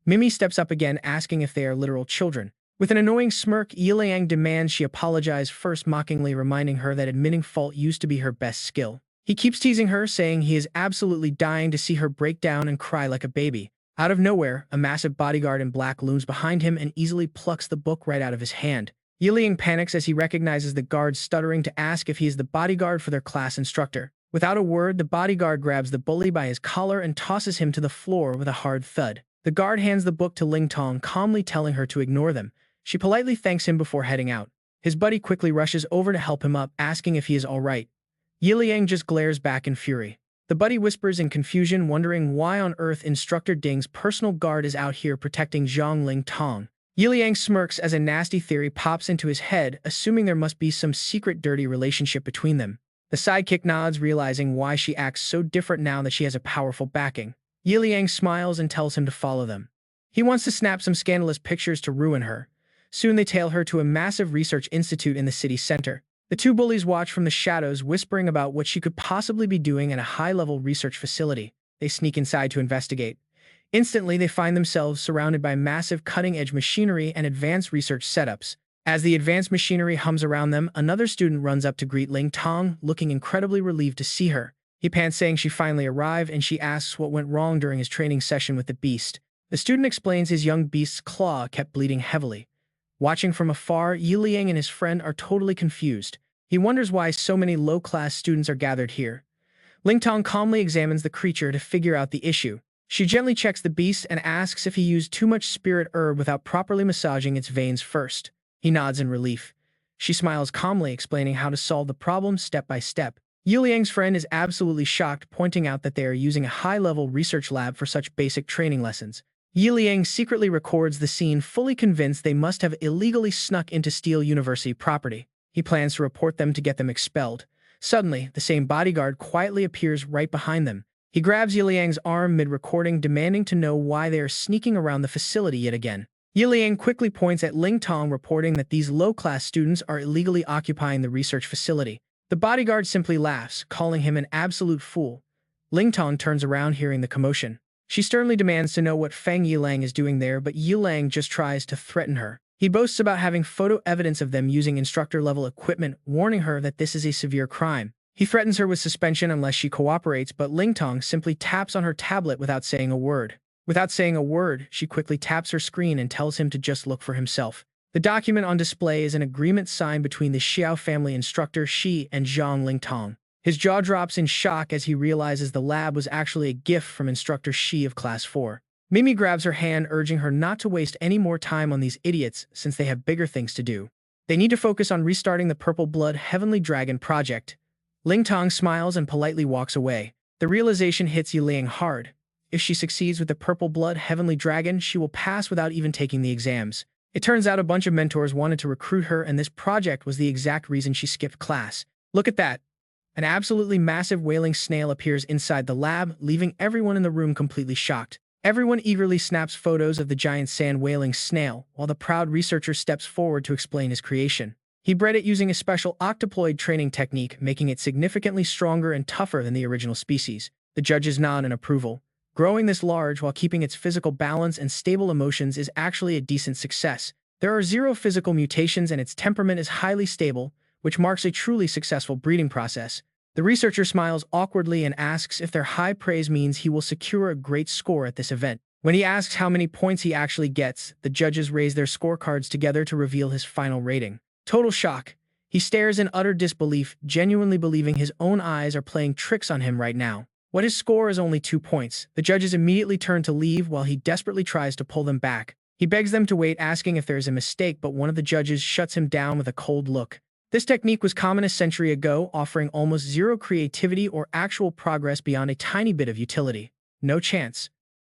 Mimi steps up again, asking if they are literal children. With an annoying smirk, Yiliang demands she apologize, first mockingly reminding her that admitting fault used to be her best skill. He keeps teasing her, saying he is absolutely dying to see her break down and cry like a baby. Out of nowhere, a massive bodyguard in black looms behind him and easily plucks the book right out of his hand. Yiliang panics as he recognizes the guard, stuttering to ask if he is the bodyguard for their class instructor. Without a word, the bodyguard grabs the bully by his collar and tosses him to the floor with a hard thud. The guard hands the book to Lingtong, calmly telling her to ignore them. She politely thanks him before heading out. His buddy quickly rushes over to help him up, asking if he is all right. Yiliang just glares back in fury. The buddy whispers in confusion, wondering why on earth Instructor Ding's personal guard is out here protecting Zhang Lingtong. Yiliang smirks as a nasty theory pops into his head, assuming there must be some secret dirty relationship between them. The sidekick nods, realizing why she acts so different now that she has a powerful backing. Yiliang smiles and tells him to follow them. He wants to snap some scandalous pictures to ruin her. Soon they tail her to a massive research institute in the city center. The two bullies watch from the shadows, whispering about what she could possibly be doing at a high-level research facility. They sneak inside to investigate. Instantly, they find themselves surrounded by massive cutting-edge machinery and advanced research setups. As the advanced machinery hums around them, another student runs up to greet Lingtong, looking incredibly relieved to see her. He pants, saying she finally arrived, and she asks what went wrong during his training session with the beast. The student explains his young beast's claw kept bleeding heavily. Watching from afar, Yiliang and his friend are totally confused. He wonders why so many low-class students are gathered here. Lingtong calmly examines the creature to figure out the issue. She gently checks the beast and asks if he used too much spirit herb without properly massaging its veins first. He nods in relief. She smiles calmly, explaining how to solve the problem step by step. Yiliang's friend is absolutely shocked, pointing out that they are using a high-level research lab for such basic training lessons. Yiliang secretly records the scene, fully convinced they must have illegally snuck into Steel University property. He plans to report them to get them expelled. Suddenly, the same bodyguard quietly appears right behind them. He grabs Yiliang's arm mid-recording, demanding to know why they are sneaking around the facility yet again. Yiliang quickly points at Lingtong, reporting that these low-class students are illegally occupying the research facility. The bodyguard simply laughs, calling him an absolute fool. Lingtong turns around, hearing the commotion. She sternly demands to know what Fang Yilang is doing there, but Yilang just tries to threaten her. He boasts about having photo evidence of them using instructor-level equipment, warning her that this is a severe crime. He threatens her with suspension unless she cooperates, but Lingtong simply taps on her tablet without saying a word. Without saying a word, she quickly taps her screen and tells him to just look for himself. The document on display is an agreement signed between the Xiao family instructor Shi and Zhang Lingtong. His jaw drops in shock as he realizes the lab was actually a gift from Instructor Shi of Class 4. Mimi grabs her hand, urging her not to waste any more time on these idiots since they have bigger things to do. They need to focus on restarting the Purple Blood Heavenly Dragon project. Lingtong smiles and politely walks away. The realization hits Yiliang hard. If she succeeds with the Purple Blood Heavenly Dragon, she will pass without even taking the exams. It turns out a bunch of mentors wanted to recruit her, and this project was the exact reason she skipped class. Look at that. An absolutely massive whaling snail appears inside the lab, leaving everyone in the room completely shocked. Everyone eagerly snaps photos of the giant sand whaling snail, while the proud researcher steps forward to explain his creation. He bred it using a special octoploid training technique, making it significantly stronger and tougher than the original species. The judges nod in approval. Growing this large while keeping its physical balance and stable emotions is actually a decent success. There are 0 physical mutations and its temperament is highly stable, which marks a truly successful breeding process. The researcher smiles awkwardly and asks if their high praise means he will secure a great score at this event. When he asks how many points he actually gets, the judges raise their scorecards together to reveal his final rating. Total shock. He stares in utter disbelief, genuinely believing his own eyes are playing tricks on him right now. What his score is only 2 points. The judges immediately turn to leave while he desperately tries to pull them back. He begs them to wait, asking if there is a mistake, but one of the judges shuts him down with a cold look. This technique was common a century ago, offering almost zero creativity or actual progress beyond a tiny bit of utility. No chance.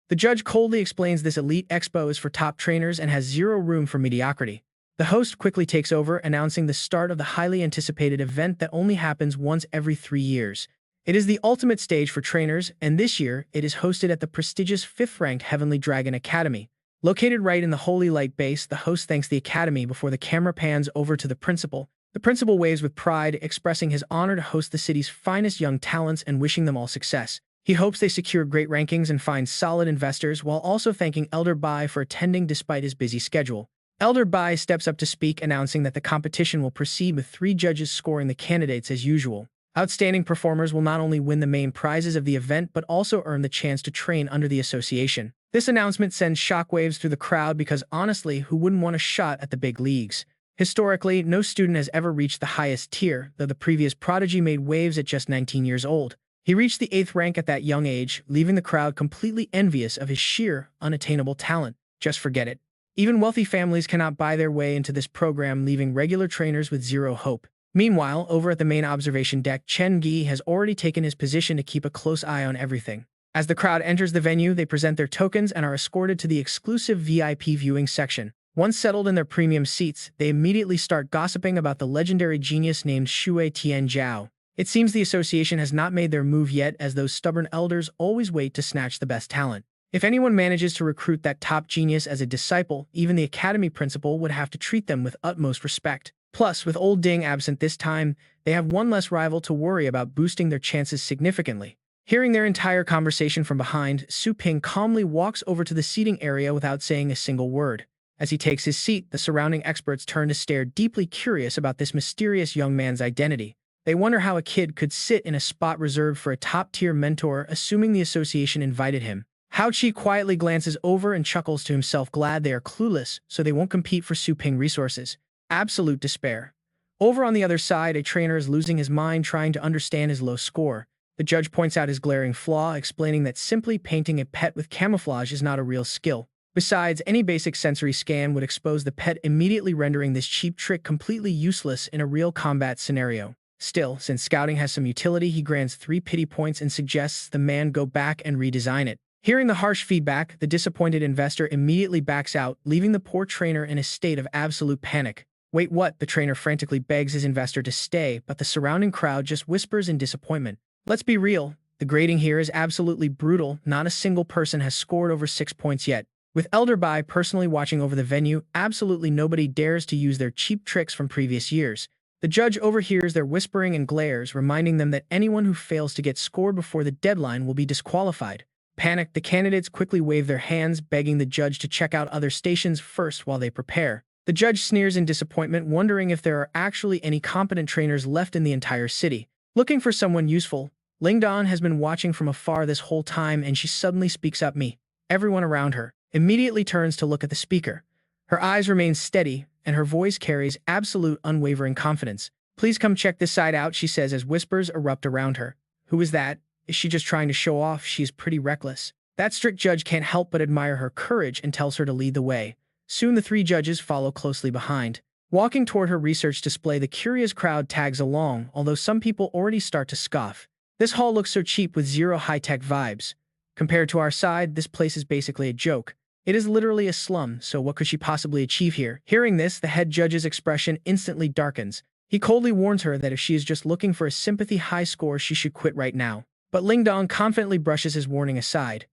The judge coldly explains this elite expo is for top trainers and has zero room for mediocrity. The host quickly takes over, announcing the start of the highly anticipated event that only happens once every 3 years. It is the ultimate stage for trainers, and this year, it is hosted at the prestigious 5th-ranked Heavenly Dragon Academy. Located right in the Holy Light base, the host thanks the academy before the camera pans over to the principal. The principal waves with pride, expressing his honor to host the city's finest young talents and wishing them all success. He hopes they secure great rankings and find solid investors, while also thanking Elder Bai for attending despite his busy schedule. Elder Bai steps up to speak, announcing that the competition will proceed with 3 judges scoring the candidates as usual. Outstanding performers will not only win the main prizes of the event but also earn the chance to train under the association. This announcement sends shockwaves through the crowd because honestly, who wouldn't want a shot at the big leagues? Historically, no student has ever reached the highest tier, though the previous prodigy made waves at just 19 years old. He reached the 8th rank at that young age, leaving the crowd completely envious of his sheer, unattainable talent. Just forget it. Even wealthy families cannot buy their way into this program, leaving regular trainers with zero hope. Meanwhile, over at the main observation deck, Chen Gi has already taken his position to keep a close eye on everything. As the crowd enters the venue, they present their tokens and are escorted to the exclusive VIP viewing section. Once settled in their premium seats, they immediately start gossiping about the legendary genius named Shui Tianzhao. It seems the association has not made their move yet, as those stubborn elders always wait to snatch the best talent. If anyone manages to recruit that top genius as a disciple, even the academy principal would have to treat them with utmost respect. Plus, with old Ding absent this time, they have one less rival to worry about, boosting their chances significantly. Hearing their entire conversation from behind, Su Ping calmly walks over to the seating area without saying a single word. As he takes his seat, the surrounding experts turn to stare, deeply curious about this mysterious young man's identity. They wonder how a kid could sit in a spot reserved for a top-tier mentor, assuming the association invited him. Hao Qi quietly glances over and chuckles to himself, glad they are clueless, so they won't compete for Su Ping resources. Absolute despair. Over on the other side, a trainer is losing his mind trying to understand his low score. The judge points out his glaring flaw, explaining that simply painting a pet with camouflage is not a real skill. Besides, any basic sensory scan would expose the pet, immediately rendering this cheap trick completely useless in a real combat scenario. Still, since scouting has some utility, he grants 3 pity points and suggests the man go back and redesign it. Hearing the harsh feedback, the disappointed investor immediately backs out, leaving the poor trainer in a state of absolute panic. Wait, what? The trainer frantically begs his investor to stay, but the surrounding crowd just whispers in disappointment. Let's be real, the grading here is absolutely brutal. Not a single person has scored over 6 points yet. With Elder Bai personally watching over the venue, absolutely nobody dares to use their cheap tricks from previous years. The judge overhears their whispering and glares, reminding them that anyone who fails to get scored before the deadline will be disqualified. Panicked, the candidates quickly wave their hands, begging the judge to check out other stations first while they prepare. The judge sneers in disappointment, wondering if there are actually any competent trainers left in the entire city. Looking for someone useful, Lingdan has been watching from afar this whole time, and she suddenly speaks up. Everyone around her immediately turns to look at the speaker. Her eyes remain steady, and her voice carries absolute unwavering confidence. Please come check this side out, she says as whispers erupt around her. Who is that? Is she just trying to show off? She's pretty reckless. That strict judge can't help but admire her courage and tells her to lead the way. Soon the 3 judges follow closely behind. Walking toward her research display, the curious crowd tags along, although some people already start to scoff. This hall looks so cheap with zero high-tech vibes. Compared to our side, this place is basically a joke. It is literally a slum, so what could she possibly achieve here? Hearing this, the head judge's expression instantly darkens. He coldly warns her that if she is just looking for a sympathy high score, she should quit right now. But Lingdong confidently brushes his warning aside.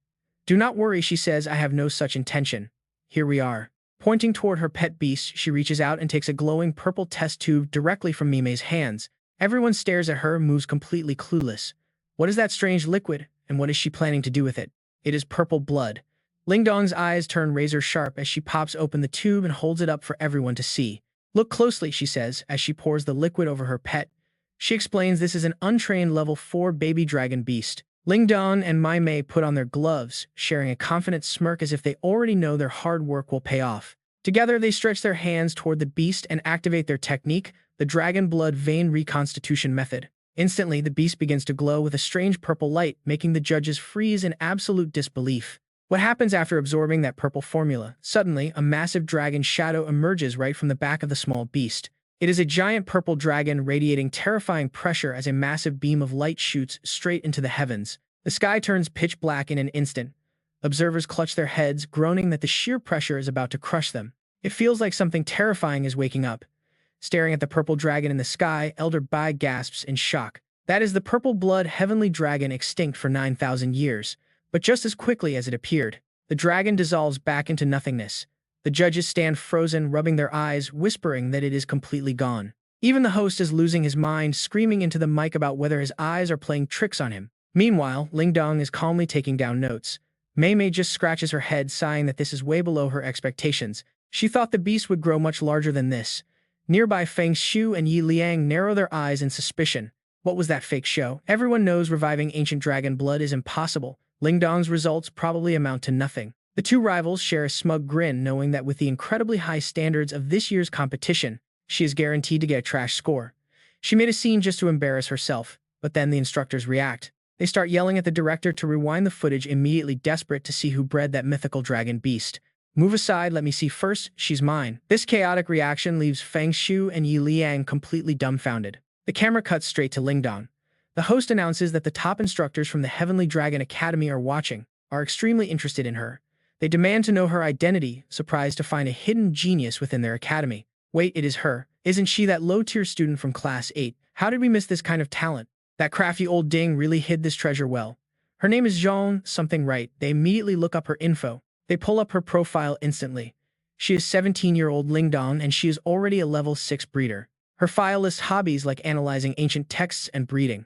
Do not worry, she says, I have no such intention. Here we are. Pointing toward her pet beast, she reaches out and takes a glowing purple test tube directly from Mime's hands. Everyone stares at her, moves completely clueless. What is that strange liquid, and what is she planning to do with it? It is purple blood. Lingdong's eyes turn razor sharp as she pops open the tube and holds it up for everyone to see. Look closely, she says, as she pours the liquid over her pet. She explains this is an untrained level 4 baby dragon beast. Ling Don and Mai Mei put on their gloves, sharing a confident smirk as if they already know their hard work will pay off. Together, they stretch their hands toward the beast and activate their technique, the dragon blood vein reconstitution method. Instantly, the beast begins to glow with a strange purple light, making the judges freeze in absolute disbelief. What happens after absorbing that purple formula? Suddenly, a massive dragon shadow emerges right from the back of the small beast. It is a giant purple dragon radiating terrifying pressure as a massive beam of light shoots straight into the heavens. The sky turns pitch black in an instant. Observers clutch their heads, groaning that the sheer pressure is about to crush them. It feels like something terrifying is waking up. Staring at the purple dragon in the sky, Elder Bai gasps in shock. That is the purple blood heavenly dragon extinct for 9,000 years. But just as quickly as it appeared, the dragon dissolves back into nothingness. The judges stand frozen, rubbing their eyes, whispering that it is completely gone. Even the host is losing his mind, screaming into the mic about whether his eyes are playing tricks on him. Meanwhile, Ling Dong is calmly taking down notes. Mei Mei just scratches her head, sighing that this is way below her expectations. She thought the beast would grow much larger than this. Nearby Feng Shu and Yi Liang narrow their eyes in suspicion. What was that fake show? Everyone knows reviving ancient dragon blood is impossible. Ling Dong's results probably amount to nothing. The two rivals share a smug grin, knowing that with the incredibly high standards of this year's competition, she is guaranteed to get a trash score. She made a scene just to embarrass herself, but then the instructors react. They start yelling at the director to rewind the footage, immediately desperate to see who bred that mythical dragon beast. Move aside, let me see first, she's mine. This chaotic reaction leaves Feng Shu and Yi Liang completely dumbfounded. The camera cuts straight to Ling Dong. The host announces that the top instructors from the Heavenly Dragon Academy are watching, are extremely interested in her. They demand to know her identity, surprised to find a hidden genius within their academy. Wait, it is her. Isn't she that low-tier student from Class 8? How did we miss this kind of talent? That crafty old ding really hid this treasure well. Her name is Zhong, something right. They immediately look up her info. They pull up her profile instantly. She is 17-year-old Ling Dong, and she is already a level 6 breeder. Her file lists hobbies like analyzing ancient texts and breeding.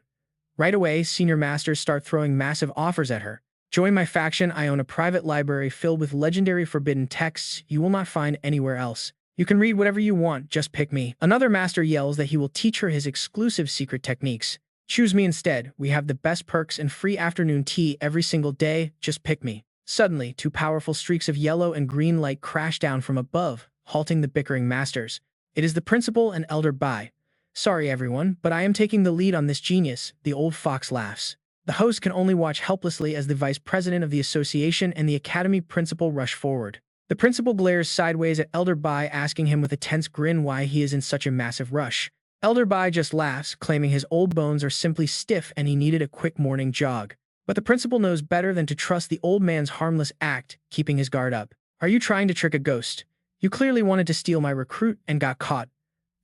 Right away, senior masters start throwing massive offers at her. Join my faction, I own a private library filled with legendary forbidden texts you will not find anywhere else. You can read whatever you want, just pick me. Another master yells that he will teach her his exclusive secret techniques. Choose me instead, we have the best perks and free afternoon tea every single day, just pick me. Suddenly, two powerful streaks of yellow and green light crash down from above, halting the bickering masters. It is the principal and Elder Bai. Sorry everyone, but I am taking the lead on this genius, the old fox laughs. The host can only watch helplessly as the vice president of the association and the academy principal rush forward. The principal glares sideways at Elder Bai, asking him with a tense grin why he is in such a massive rush. Elder Bai just laughs, claiming his old bones are simply stiff and he needed a quick morning jog. But the principal knows better than to trust the old man's harmless act, keeping his guard up. Are you trying to trick a ghost? You clearly wanted to steal my recruit and got caught.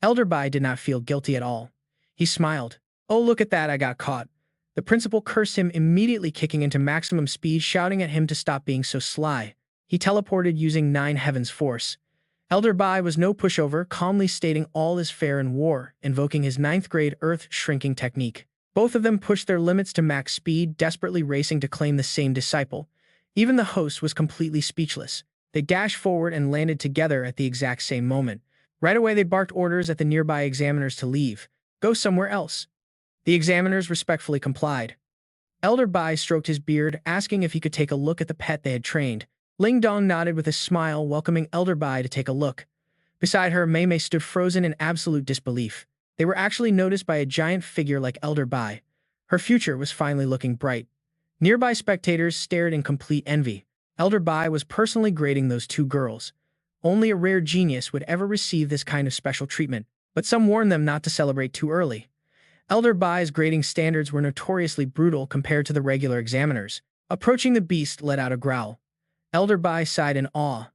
Elder Bai did not feel guilty at all. He smiled. Oh, look at that, I got caught. The principal cursed him, immediately kicking into maximum speed, shouting at him to stop being so sly. He teleported using 9 heavens force. Elder Bai was no pushover, calmly stating all is fair in war, invoking his 9th grade earth shrinking technique. Both of them pushed their limits to max speed, desperately racing to claim the same disciple. Even the host was completely speechless. They dashed forward and landed together at the exact same moment. Right away they barked orders at the nearby examiners to leave. Go somewhere else. The examiners respectfully complied. Elder Bai stroked his beard, asking if he could take a look at the pet they had trained. Ling Dong nodded with a smile, welcoming Elder Bai to take a look. Beside her, Mei Mei stood frozen in absolute disbelief. They were actually noticed by a giant figure like Elder Bai. Her future was finally looking bright. Nearby spectators stared in complete envy. Elder Bai was personally grading those two girls. Only a rare genius would ever receive this kind of special treatment, but some warned them not to celebrate too early. Elder Bai's grading standards were notoriously brutal compared to the regular examiners. Approaching the beast let out a growl. Elder Bai sighed in awe.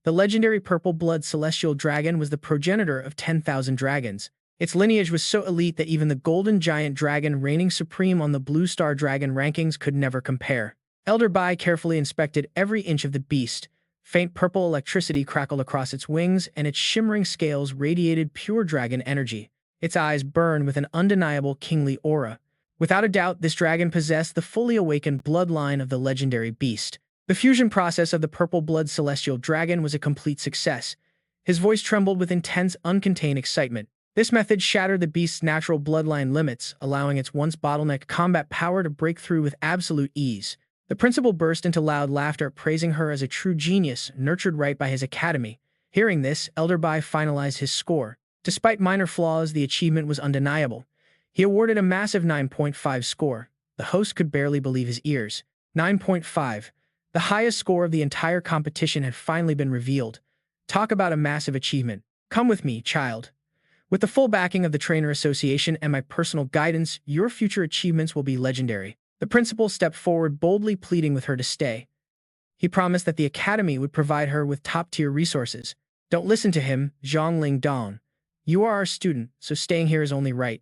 The legendary purple-blood celestial dragon was the progenitor of 10,000 dragons. Its lineage was so elite that even the golden giant dragon reigning supreme on the Blue Star Dragon rankings could never compare. Elder Bai carefully inspected every inch of the beast. Faint purple electricity crackled across its wings, and its shimmering scales radiated pure dragon energy. Its eyes burned with an undeniable kingly aura. Without a doubt, this dragon possessed the fully awakened bloodline of the legendary beast. The fusion process of the purple-blood celestial dragon was a complete success. His voice trembled with intense, uncontained excitement. This method shattered the beast's natural bloodline limits, allowing its once bottlenecked combat power to break through with absolute ease. The principal burst into loud laughter, praising her as a true genius, nurtured right by his academy. Hearing this, Elder Bai finalized his score. Despite minor flaws, the achievement was undeniable. He awarded a massive 9.5 score. The host could barely believe his ears. 9.5. The highest score of the entire competition had finally been revealed. Talk about a massive achievement. Come with me, child. With the full backing of the Trainer Association and my personal guidance, your future achievements will be legendary. The principal stepped forward, boldly pleading with her to stay. He promised that the academy would provide her with top-tier resources. Don't listen to him, Zhongling Dong. You are our student, so staying here is only right.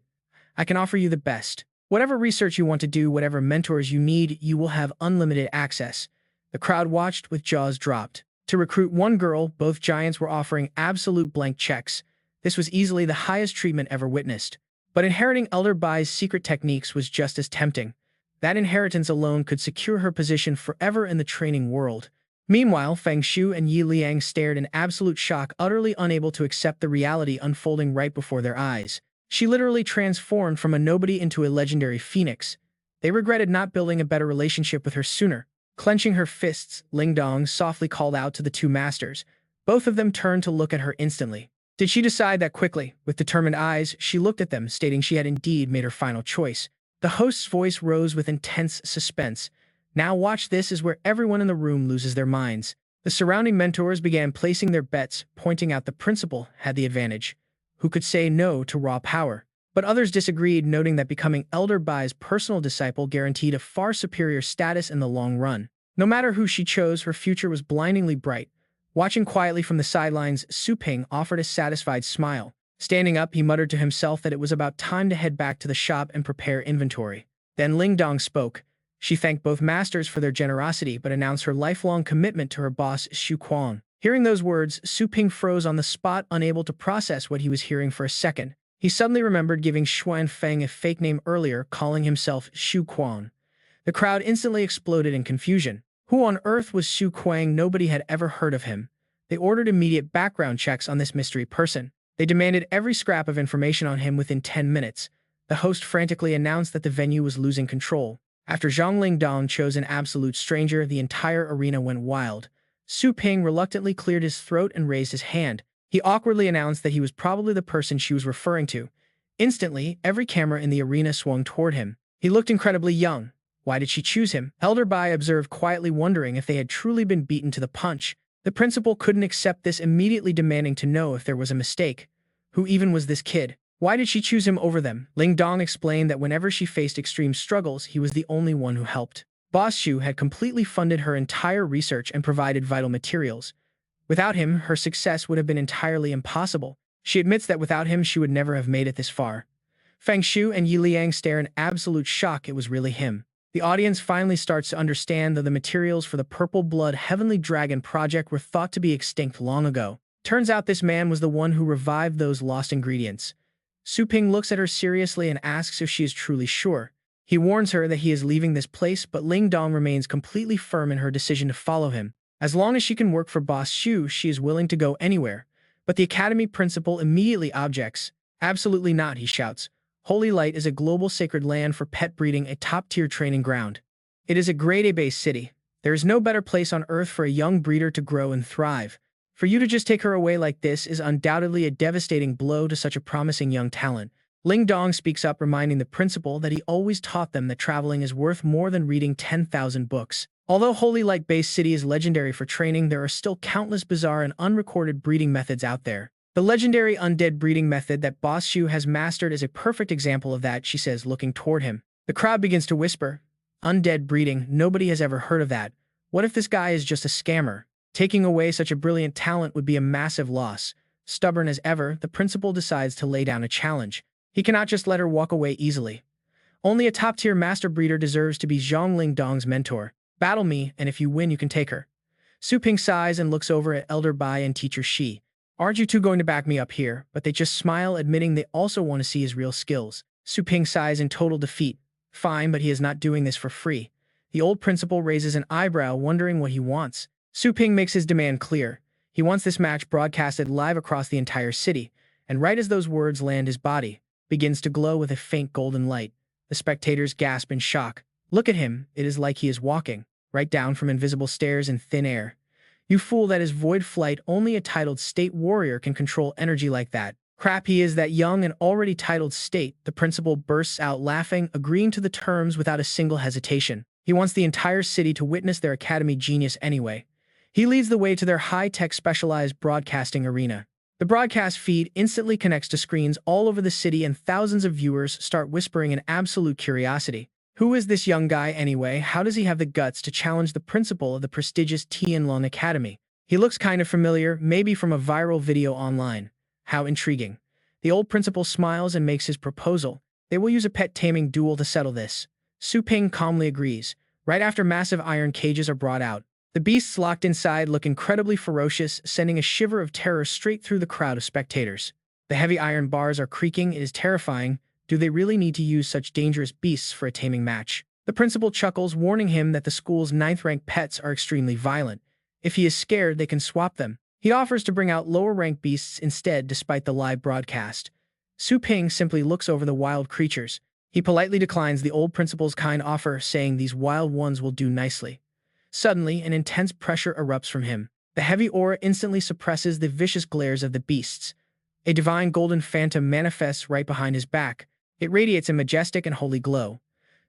I can offer you the best. Whatever research you want to do, whatever mentors you need, you will have unlimited access. The crowd watched with jaws dropped. To recruit one girl, both giants were offering absolute blank checks. This was easily the highest treatment ever witnessed. But inheriting Elder Bai's secret techniques was just as tempting. That inheritance alone could secure her position forever in the training world. Meanwhile, Feng Shu and Yi Liang stared in absolute shock, utterly unable to accept the reality unfolding right before their eyes. She literally transformed from a nobody into a legendary phoenix. They regretted not building a better relationship with her sooner. Clenching her fists, Ling Dong softly called out to the two masters. Both of them turned to look at her instantly. Did she decide that quickly? With determined eyes, she looked at them, stating she had indeed made her final choice. The host's voice rose with intense suspense. Now watch, this is where everyone in the room loses their minds. The surrounding mentors began placing their bets, pointing out the principal had the advantage. Who could say no to raw power? But others disagreed, noting that becoming Elder Bai's personal disciple guaranteed a far superior status in the long run. No matter who she chose, her future was blindingly bright. Watching quietly from the sidelines, Su Ping offered a satisfied smile. Standing up, he muttered to himself that it was about time to head back to the shop and prepare inventory. Then Ling Dong spoke. She thanked both masters for their generosity, but announced her lifelong commitment to her boss, Xu Kuang. Hearing those words, Su Ping froze on the spot, unable to process what he was hearing for a second. He suddenly remembered giving Xuan Feng a fake name earlier, calling himself Xu Kuang. The crowd instantly exploded in confusion. Who on earth was Xu Kuang? Nobody had ever heard of him. They ordered immediate background checks on this mystery person. They demanded every scrap of information on him within 10 minutes. The host frantically announced that the venue was losing control. After Zhongling Dong chose an absolute stranger, the entire arena went wild. Su Ping reluctantly cleared his throat and raised his hand. He awkwardly announced that he was probably the person she was referring to. Instantly, every camera in the arena swung toward him. He looked incredibly young. Why did she choose him? Elder Bai observed quietly, wondering if they had truly been beaten to the punch. The principal couldn't accept this, immediately demanding to know if there was a mistake. Who even was this kid? Why did she choose him over them? Ling Dong explained that whenever she faced extreme struggles, he was the only one who helped. Boss Shu had completely funded her entire research and provided vital materials. Without him, her success would have been entirely impossible. She admits that without him, she would never have made it this far. Feng Shu and Yi Liang stare in absolute shock. It was really him. The audience finally starts to understand that the materials for the Purple Blood Heavenly Dragon project were thought to be extinct long ago. Turns out this man was the one who revived those lost ingredients. Su Ping looks at her seriously and asks if she is truly sure. He warns her that he is leaving this place, but Ling Dong remains completely firm in her decision to follow him. As long as she can work for Boss Shu, she is willing to go anywhere. But the academy principal immediately objects. Absolutely not, he shouts. Holy Light is a global sacred land for pet breeding, a top-tier training ground. It is a grade A-based city. There is no better place on earth for a young breeder to grow and thrive. For you to just take her away like this is undoubtedly a devastating blow to such a promising young talent. Ling Dong speaks up, reminding the principal that he always taught them that traveling is worth more than reading 10,000 books. Although Holy Light-based city is legendary for training, there are still countless bizarre and unrecorded breeding methods out there. The legendary undead breeding method that Boss Shu has mastered is a perfect example of that, she says, looking toward him. The crowd begins to whisper. Undead breeding, nobody has ever heard of that. What if this guy is just a scammer? Taking away such a brilliant talent would be a massive loss. Stubborn as ever, the principal decides to lay down a challenge. He cannot just let her walk away easily. Only a top-tier master breeder deserves to be Zhongling Dong's mentor. Battle me, and if you win, you can take her. Su Ping sighs and looks over at Elder Bai and Teacher Shi. Aren't you two going to back me up here? But they just smile, admitting they also want to see his real skills. Su Ping sighs in total defeat. Fine, but he is not doing this for free. The old principal raises an eyebrow, wondering what he wants. Su Ping makes his demand clear. He wants this match broadcasted live across the entire city, and right as those words land, his body begins to glow with a faint golden light. The spectators gasp in shock. Look at him, it is like he is walking right down from invisible stairs in thin air. You fool, that is void flight. Only a titled state warrior can control energy like that. Crap, he is that young and already titled state. The principal bursts out laughing, agreeing to the terms without a single hesitation. He wants the entire city to witness their academy genius anyway. He leads the way to their high-tech specialized broadcasting arena. The broadcast feed instantly connects to screens all over the city, and thousands of viewers start whispering in absolute curiosity. Who is this young guy anyway? How does he have the guts to challenge the principal of the prestigious Tianlong Academy? He looks kind of familiar, maybe from a viral video online. How intriguing. The old principal smiles and makes his proposal. They will use a pet taming duel to settle this. Su Ping calmly agrees. Right after massive iron cages are brought out, the beasts locked inside look incredibly ferocious, sending a shiver of terror straight through the crowd of spectators. The heavy iron bars are creaking. It is terrifying. Do they really need to use such dangerous beasts for a taming match? The principal chuckles, warning him that the school's 9th-ranked pets are extremely violent. If he is scared, they can swap them. He offers to bring out lower-ranked beasts instead despite the live broadcast. Su Ping simply looks over the wild creatures. He politely declines the old principal's kind offer, saying these wild ones will do nicely. Suddenly, an intense pressure erupts from him. The heavy aura instantly suppresses the vicious glares of the beasts. A divine golden phantom manifests right behind his back. It radiates a majestic and holy glow.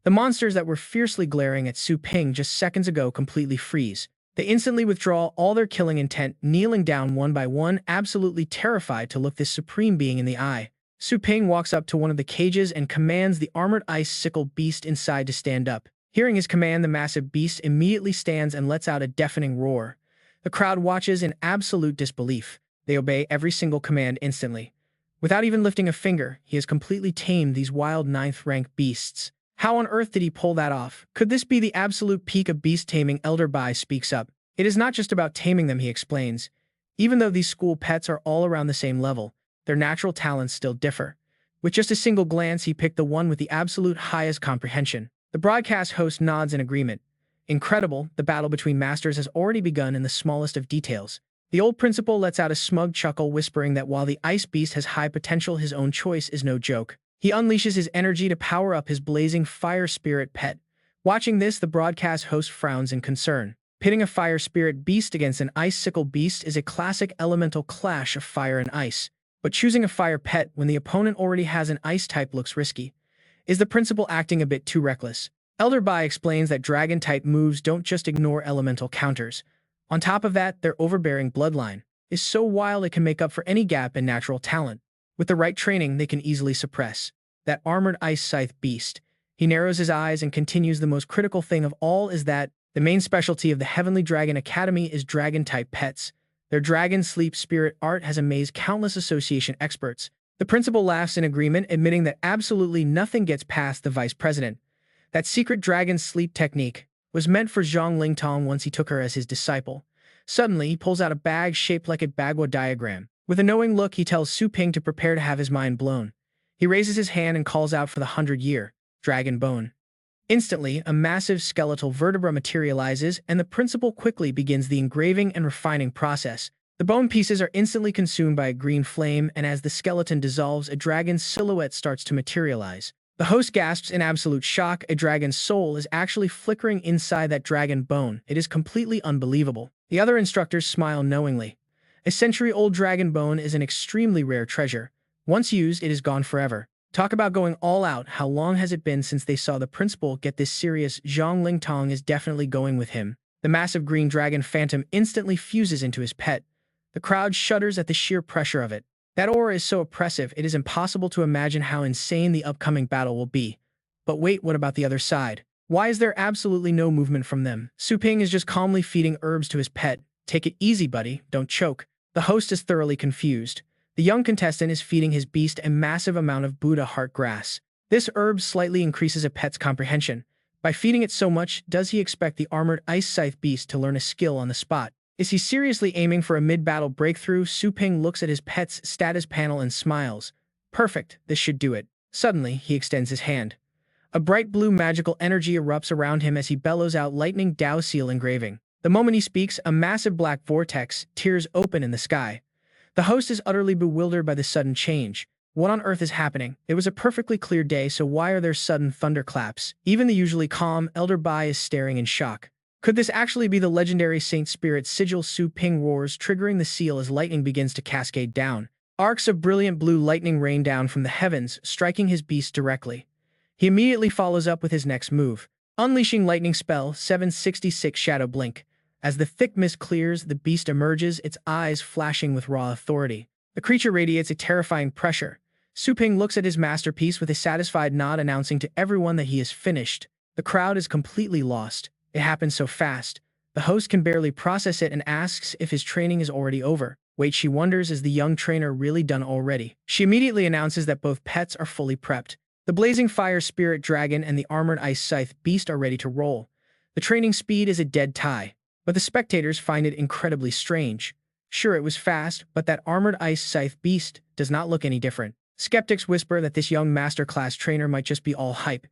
The monsters that were fiercely glaring at Su Ping just seconds ago completely freeze. They instantly withdraw all their killing intent, kneeling down one by one, absolutely terrified to look this supreme being in the eye. Su Ping walks up to one of the cages and commands the armored ice sickle beast inside to stand up. Hearing his command, the massive beast immediately stands and lets out a deafening roar. The crowd watches in absolute disbelief. They obey every single command instantly. Without even lifting a finger, he has completely tamed these wild 9th-ranked beasts. How on earth did he pull that off? Could this be the absolute peak of beast taming? Elder Bai speaks up. It is not just about taming them, he explains. Even though these school pets are all around the same level, their natural talents still differ. With just a single glance, he picked the one with the absolute highest comprehension. The broadcast host nods in agreement. Incredible, the battle between masters has already begun in the smallest of details. The old principal lets out a smug chuckle, whispering that while the ice beast has high potential, his own choice is no joke. He unleashes his energy to power up his blazing fire spirit pet. Watching this, the broadcast host frowns in concern. Pitting a fire spirit beast against an ice sickle beast is a classic elemental clash of fire and ice. But choosing a fire pet when the opponent already has an ice type looks risky. Is the principal acting a bit too reckless? Elder Bai explains that dragon-type moves don't just ignore elemental counters. On top of that, their overbearing bloodline is so wild it can make up for any gap in natural talent. With the right training, they can easily suppress that armored ice scythe beast. He narrows his eyes and continues, the most critical thing of all is that the main specialty of the Heavenly Dragon Academy is dragon-type pets. Their dragon sleep spirit art has amazed countless association experts. The principal laughs in agreement, admitting that absolutely nothing gets past the vice president. That secret dragon sleep technique was meant for Zhang Lingtong once he took her as his disciple. Suddenly, he pulls out a bag shaped like a Bagua diagram. With a knowing look, he tells Su Ping to prepare to have his mind blown. He raises his hand and calls out for the 100-year dragon bone. Instantly, a massive skeletal vertebra materializes, and the principal quickly begins the engraving and refining process. The bone pieces are instantly consumed by a green flame, and as the skeleton dissolves, a dragon's silhouette starts to materialize. The host gasps in absolute shock. A dragon's soul is actually flickering inside that dragon bone. It is completely unbelievable. The other instructors smile knowingly. A century-old dragon bone is an extremely rare treasure. Once used, it is gone forever. Talk about going all out. How long has it been since they saw the principal get this serious? Zhang Lingtong is definitely going with him. The massive green dragon phantom instantly fuses into his pet. The crowd shudders at the sheer pressure of it. That aura is so oppressive, it is impossible to imagine how insane the upcoming battle will be. But wait, what about the other side? Why is there absolutely no movement from them? Su Ping is just calmly feeding herbs to his pet. Take it easy, buddy. Don't choke. The host is thoroughly confused. The young contestant is feeding his beast a massive amount of Buddha heart grass. This herb slightly increases a pet's comprehension. By feeding it so much, does he expect the armored ice scythe beast to learn a skill on the spot? Is he seriously aiming for a mid-battle breakthrough? Su Ping looks at his pet's status panel and smiles. Perfect, this should do it. Suddenly, he extends his hand. A bright blue magical energy erupts around him as he bellows out lightning Dao seal engraving. The moment he speaks, a massive black vortex tears open in the sky. The The host is utterly bewildered by the sudden change. What on earth is happening? It was a perfectly clear day, so why are there sudden thunderclaps? Even the usually calm Elder Bai is staring in shock. Could this actually be the legendary Saint Spirit sigil? Su Ping roars, triggering the seal as lightning begins to cascade down. Arcs of brilliant blue lightning rain down from the heavens, striking his beast directly. He immediately follows up with his next move, unleashing lightning spell 766 Shadow Blink. As the thick mist clears, the beast emerges, its eyes flashing with raw authority. The creature radiates a terrifying pressure. Su Ping looks at his masterpiece with a satisfied nod, announcing to everyone that he is finished. The crowd is completely lost. It happened so fast. The host can barely process it and asks if his training is already over. Wait, she wonders, is the young trainer really done already? She immediately announces that both pets are fully prepped. The blazing fire spirit dragon and the armored ice scythe beast are ready to roll. The training speed is a dead tie, but the spectators find it incredibly strange. Sure, it was fast, but that armored ice scythe beast does not look any different. Skeptics whisper that this young masterclass trainer might just be all hype.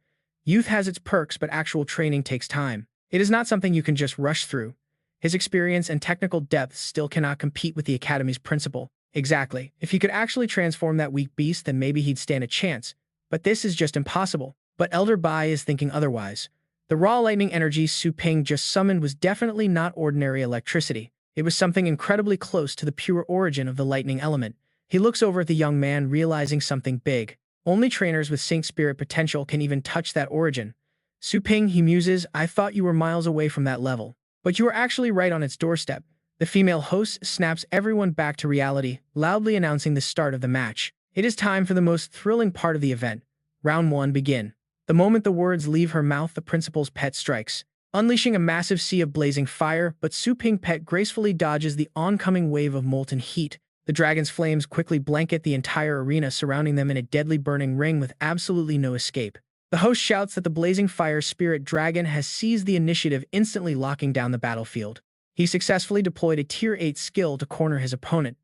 Youth has its perks, but actual training takes time. It is not something you can just rush through. His experience and technical depth still cannot compete with the Academy's principal. Exactly. If he could actually transform that weak beast, then maybe he'd stand a chance. But this is just impossible. But Elder Bai is thinking otherwise. The raw lightning energy Su Ping just summoned was definitely not ordinary electricity. It was something incredibly close to the pure origin of the lightning element. He looks over at the young man, realizing something big. Only trainers with Saint Spirit potential can even touch that origin. Su Ping, he muses, I thought you were miles away from that level. But you are actually right on its doorstep. The female host snaps everyone back to reality, loudly announcing the start of the match. It is time for the most thrilling part of the event. Round 1 begin. The moment the words leave her mouth, the principal's pet strikes, unleashing a massive sea of blazing fire, but Su Ping pet gracefully dodges the oncoming wave of molten heat. The dragon's flames quickly blanket the entire arena, surrounding them in a deadly burning ring with absolutely no escape. The host shouts that the blazing fire spirit dragon has seized the initiative, instantly locking down the battlefield. He successfully deployed a Tier 8 skill to corner his opponent.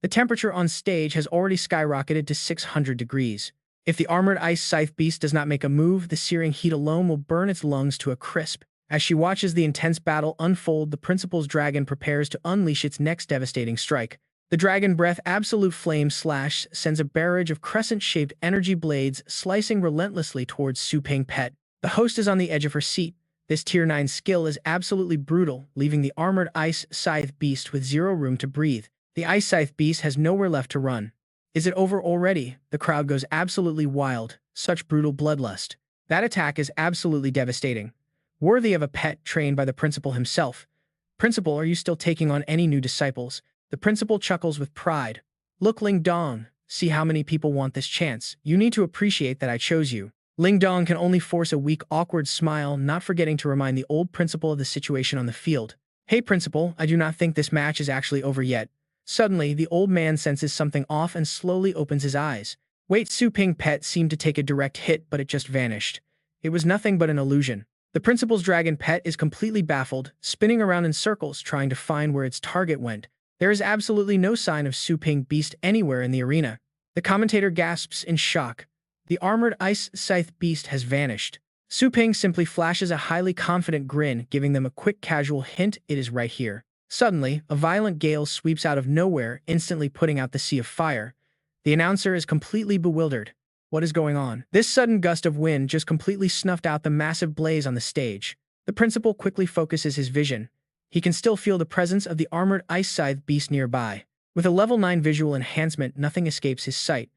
The temperature on stage has already skyrocketed to 600 degrees. If the armored ice scythe beast does not make a move, the searing heat alone will burn its lungs to a crisp. As she watches the intense battle unfold, the principal's dragon prepares to unleash its next devastating strike. The Dragon Breath Absolute Flame Slash sends a barrage of crescent-shaped energy blades slicing relentlessly towards Su Ping pet. The host is on the edge of her seat. This Tier 9 skill is absolutely brutal, leaving the armored Ice Scythe Beast with zero room to breathe. The Ice Scythe Beast has nowhere left to run. Is it over already? The crowd goes absolutely wild. Such brutal bloodlust. That attack is absolutely devastating. Worthy of a pet trained by the principal himself. Principal, are you still taking on any new disciples? The principal chuckles with pride. Look, Ling Dong, see how many people want this chance. You need to appreciate that I chose you. Ling Dong can only force a weak, awkward smile, not forgetting to remind the old principal of the situation on the field. Hey, principal, I do not think this match is actually over yet. Suddenly, the old man senses something off and slowly opens his eyes. Wait, Su Ping pet seemed to take a direct hit, but it just vanished. It was nothing but an illusion. The principal's dragon pet is completely baffled, spinning around in circles, trying to find where its target went. There is absolutely no sign of Su Ping beast anywhere in the arena. The commentator gasps in shock. The armored ice scythe beast has vanished. Su Ping simply flashes a highly confident grin, giving them a quick casual hint it is right here. Suddenly, a violent gale sweeps out of nowhere, instantly putting out the sea of fire. The announcer is completely bewildered. What is going on? This sudden gust of wind just completely snuffed out the massive blaze on the stage. The principal quickly focuses his vision. He can still feel the presence of the armored ice scythe beast nearby. With a level 9 visual enhancement, nothing escapes his sight.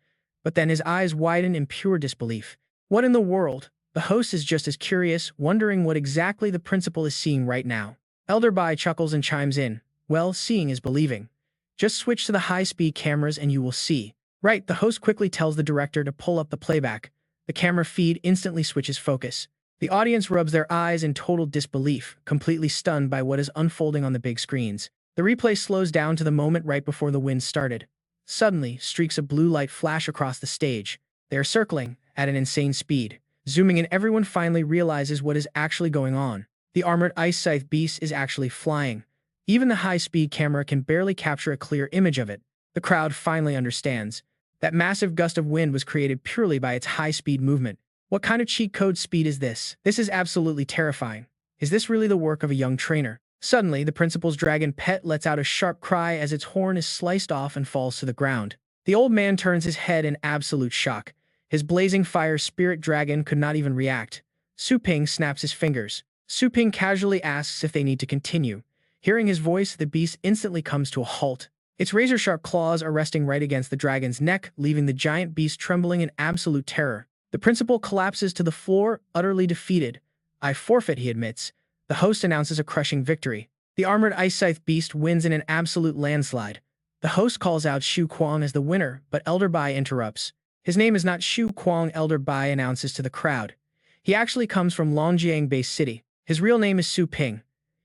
But then his eyes widen in pure disbelief. What in the world? The host is just as curious, wondering what exactly the principal is seeing right now. Elder Bai chuckles and chimes in. Well, seeing is believing. Just switch to the high-speed cameras and you will see. Right, the host quickly tells the director to pull up the playback. The camera feed instantly switches focus. The audience rubs their eyes in total disbelief, completely stunned by what is unfolding on the big screens. The replay slows down to the moment right before the wind started. Suddenly, streaks of blue light flash across the stage. They are circling at an insane speed. Zooming in, everyone finally realizes what is actually going on. The armored ice scythe beast is actually flying. Even the high-speed camera can barely capture a clear image of it. The crowd finally understands. That massive gust of wind was created purely by its high-speed movement. What kind of cheat code speed is this? This is absolutely terrifying. Is this really the work of a young trainer? Suddenly, the principal's dragon pet lets out a sharp cry as its horn is sliced off and falls to the ground. The old man turns his head in absolute shock. His blazing fire spirit dragon could not even react. Su Ping snaps his fingers. Su Ping casually asks if they need to continue. Hearing his voice, the beast instantly comes to a halt. Its razor-sharp claws are resting right against the dragon's neck, leaving the giant beast trembling in absolute terror. The principal collapses to the floor, utterly defeated. "I forfeit," he admits. The host announces a crushing victory. The armored ice scythe beast wins in an absolute landslide. The host calls out Shu Kuang as the winner, but Elder Bai interrupts. His name is not Shu Kuang, Elder Bai announces to the crowd. He actually comes from Longjiang-based city. His real name is Su Ping.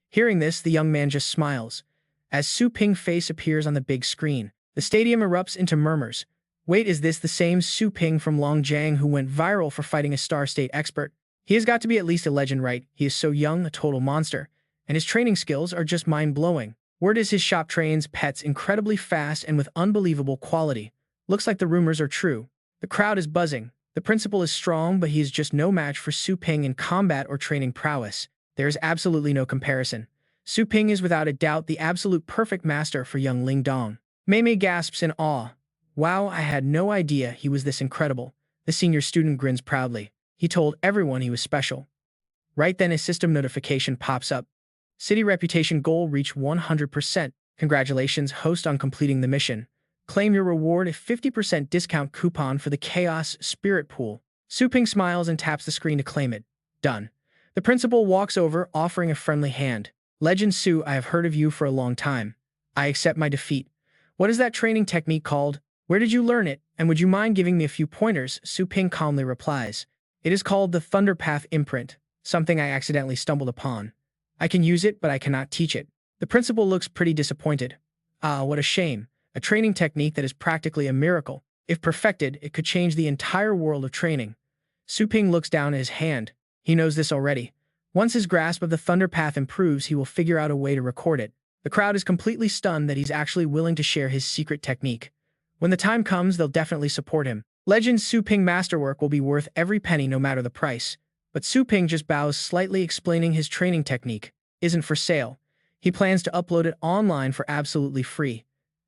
Hearing this, the young man just smiles. As Su Ping's face appears on the big screen, the stadium erupts into murmurs. Wait, is this the same Su Ping from Longjiang who went viral for fighting a Star State expert? He has got to be at least a legend, right? He is so young, a total monster. And his training skills are just mind-blowing. Word is his shop trains pets incredibly fast and with unbelievable quality. Looks like the rumors are true. The crowd is buzzing. The principal is strong, but he is just no match for Su Ping in combat or training prowess. There is absolutely no comparison. Su Ping is without a doubt the absolute perfect master for young Ling Dong. Mei Mei gasps in awe. Wow, I had no idea he was this incredible. The senior student grins proudly. He told everyone he was special. Right then, a system notification pops up. City reputation goal reached 100%. Congratulations, host, on completing the mission. Claim your reward, a 50% discount coupon for the Chaos Spirit Pool. Su Ping smiles and taps the screen to claim it. Done. The principal walks over, offering a friendly hand. Legend Su, I have heard of you for a long time. I accept my defeat. What is that training technique called? Where did you learn it? And would you mind giving me a few pointers? Su Ping calmly replies. It is called the Thunderpath Imprint, something I accidentally stumbled upon. I can use it, but I cannot teach it. The principal looks pretty disappointed. Ah, what a shame. A training technique that is practically a miracle. If perfected, it could change the entire world of training. Su Ping looks down at his hand. He knows this already. Once his grasp of the Thunderpath improves, he will figure out a way to record it. The crowd is completely stunned that he's actually willing to share his secret technique. When the time comes, they'll definitely support him. Legend Su Ping masterwork will be worth every penny no matter the price. But Su Ping just bows slightly, explaining his training technique isn't for sale. He plans to upload it online for absolutely free.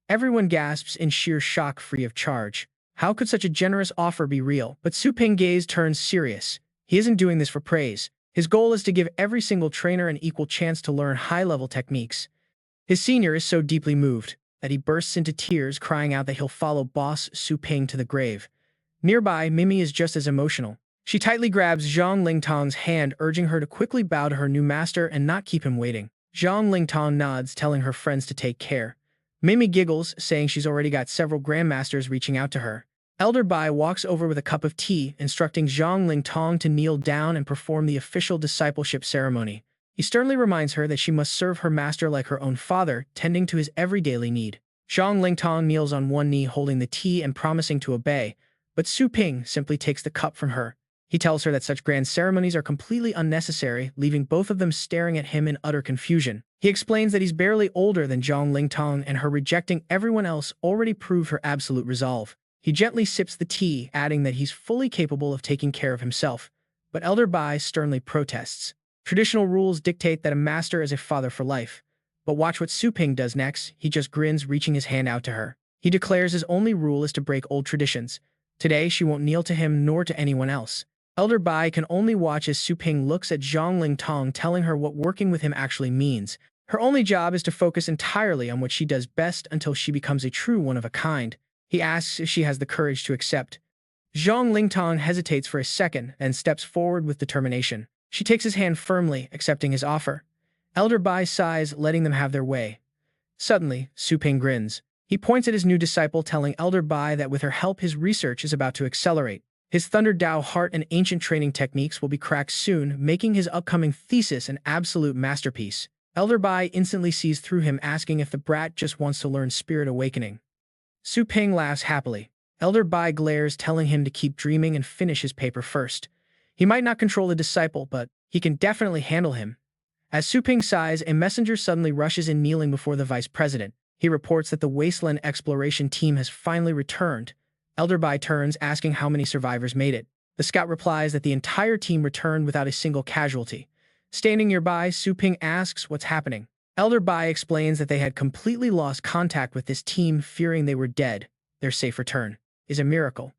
Everyone gasps in sheer shock, free of charge. How could such a generous offer be real? But Su Ping's gaze turns serious. He isn't doing this for praise. His goal is to give every single trainer an equal chance to learn high-level techniques. His senior is so deeply moved that he bursts into tears, crying out that he'll follow boss Su Ping to the grave. Nearby, Mimi is just as emotional. She tightly grabs Zhang Lingtong's hand, urging her to quickly bow to her new master and not keep him waiting. Zhang Lingtong nods, telling her friends to take care. Mimi giggles, saying she's already got several grandmasters reaching out to her. Elder Bai walks over with a cup of tea, instructing Zhang Lingtong to kneel down and perform the official discipleship ceremony. He sternly reminds her that she must serve her master like her own father, tending to his every daily need. Zhang Lingtong kneels on one knee, holding the tea and promising to obey, but Su Ping simply takes the cup from her. He tells her that such grand ceremonies are completely unnecessary, leaving both of them staring at him in utter confusion. He explains that he's barely older than Zhang Lingtong, and her rejecting everyone else already proved her absolute resolve. He gently sips the tea, adding that he's fully capable of taking care of himself. But Elder Bai sternly protests. Traditional rules dictate that a master is a father for life. But watch what Su Ping does next. He just grins, reaching his hand out to her. He declares his only rule is to break old traditions. Today, she won't kneel to him nor to anyone else. Elder Bai can only watch as Su Ping looks at Zhang Lingtong, telling her what working with him actually means. Her only job is to focus entirely on what she does best until she becomes a true one of a kind. He asks if she has the courage to accept. Zhang Lingtong hesitates for a second and steps forward with determination. She takes his hand firmly, accepting his offer. Elder Bai sighs, letting them have their way. Suddenly, Su Ping grins. He points at his new disciple, telling Elder Bai that with her help his research is about to accelerate. His Thunder Dao heart and ancient training techniques will be cracked soon, making his upcoming thesis an absolute masterpiece. Elder Bai instantly sees through him, asking if the brat just wants to learn Spirit Awakening. Su Ping laughs happily. Elder Bai glares, telling him to keep dreaming and finish his paper first. He might not control the disciple, but he can definitely handle him. As Su Ping sighs, a messenger suddenly rushes in, kneeling before the vice president. He reports that the Wasteland exploration team has finally returned. Elder Bai turns, asking how many survivors made it. The scout replies that the entire team returned without a single casualty. Standing nearby, Su Ping asks what's happening. Elder Bai explains that they had completely lost contact with this team, fearing they were dead. Their safe return is a miracle.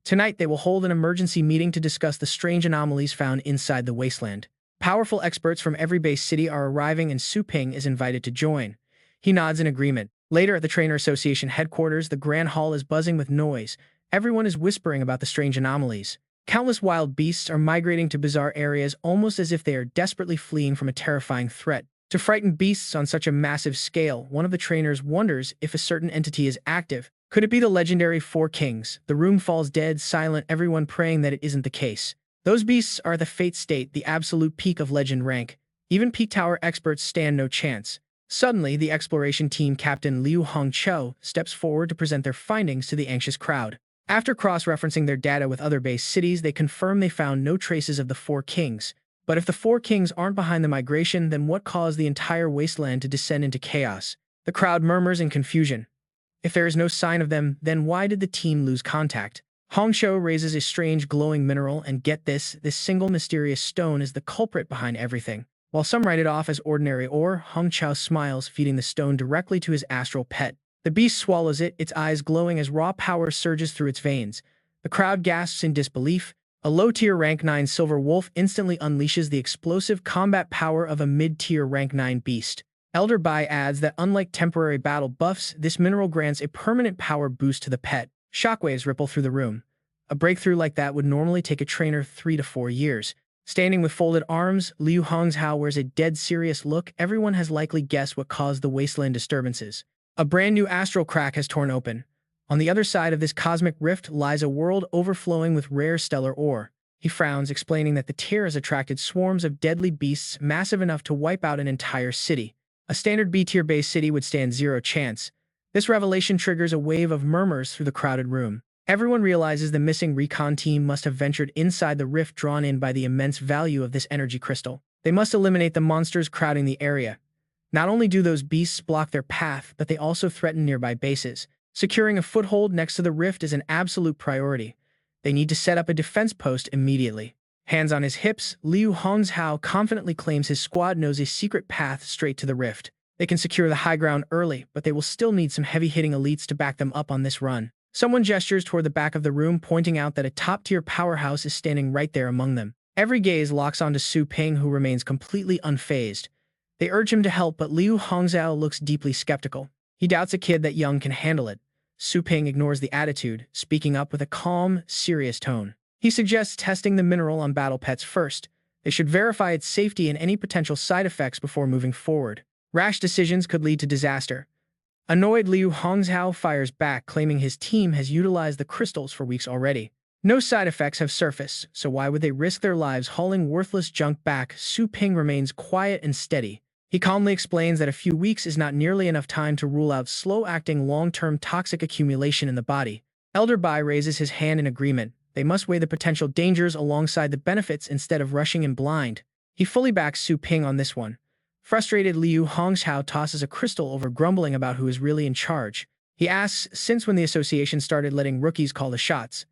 Tonight, they will hold an emergency meeting to discuss the strange anomalies found inside the wasteland. Powerful experts from every base city are arriving, and Su Ping is invited to join. He nods in agreement. Later, at the Trainer Association headquarters, the Grand Hall is buzzing with noise. Everyone is whispering about the strange anomalies. Countless wild beasts are migrating to bizarre areas, almost as if they are desperately fleeing from a terrifying threat. To frighten beasts on such a massive scale, one of the trainers wonders if a certain entity is active. Could it be the legendary Four Kings? The room falls dead silent, everyone praying that it isn't the case. Those beasts are the Fate State, the absolute peak of legend rank. Even Peak Tower experts stand no chance. Suddenly, the exploration team captain Liu Hongqiu steps forward to present their findings to the anxious crowd. After cross-referencing their data with other base cities, they confirm they found no traces of the Four Kings. But if the Four Kings aren't behind the migration, then what caused the entire wasteland to descend into chaos? The crowd murmurs in confusion. If there is no sign of them, then why did the team lose contact? Hongqiu raises a strange glowing mineral, and get this single mysterious stone is the culprit behind everything. While some write it off as ordinary ore, Hongqiu smiles, feeding the stone directly to his astral pet. The beast swallows it, its eyes glowing as raw power surges through its veins. The crowd gasps in disbelief. A low-tier rank 9 silver wolf instantly unleashes the explosive combat power of a mid-tier rank 9 beast. Elder Bai adds that unlike temporary battle buffs, this mineral grants a permanent power boost to the pet. Shockwaves ripple through the room. A breakthrough like that would normally take a trainer 3 to 4 years. Standing with folded arms, Liu Hongqiu wears a dead serious look. Everyone has likely guessed what caused the wasteland disturbances. A brand new astral crack has torn open. On the other side of this cosmic rift lies a world overflowing with rare stellar ore. He frowns, explaining that the tear has attracted swarms of deadly beasts massive enough to wipe out an entire city. A standard B-tier base city would stand zero chance. This revelation triggers a wave of murmurs through the crowded room. Everyone realizes the missing recon team must have ventured inside the rift, drawn in by the immense value of this energy crystal. They must eliminate the monsters crowding the area. Not only do those beasts block their path, but they also threaten nearby bases. Securing a foothold next to the rift is an absolute priority. They need to set up a defense post immediately. Hands on his hips, Liu Hongqiu confidently claims his squad knows a secret path straight to the rift. They can secure the high ground early, but they will still need some heavy-hitting elites to back them up on this run. Someone gestures toward the back of the room, pointing out that a top-tier powerhouse is standing right there among them. Every gaze locks onto Su Ping, who remains completely unfazed. They urge him to help, but Liu Hongqiu looks deeply skeptical. He doubts a kid that young can handle it. Su Ping ignores the attitude, speaking up with a calm, serious tone. He suggests testing the mineral on battle pets first. They should verify its safety and any potential side effects before moving forward. Rash decisions could lead to disaster. Annoyed, Liu Hongqiu fires back, claiming his team has utilized the crystals for weeks already. No side effects have surfaced, so why would they risk their lives hauling worthless junk back? Su Ping remains quiet and steady. He calmly explains that a few weeks is not nearly enough time to rule out slow-acting long-term toxic accumulation in the body. Elder Bai raises his hand in agreement. They must weigh the potential dangers alongside the benefits instead of rushing in blind. He fully backs Su Ping on this one. Frustrated, Liu Hongqiu tosses a crystal over, grumbling about who is really in charge. He asks, since when the association started letting rookies call the shots.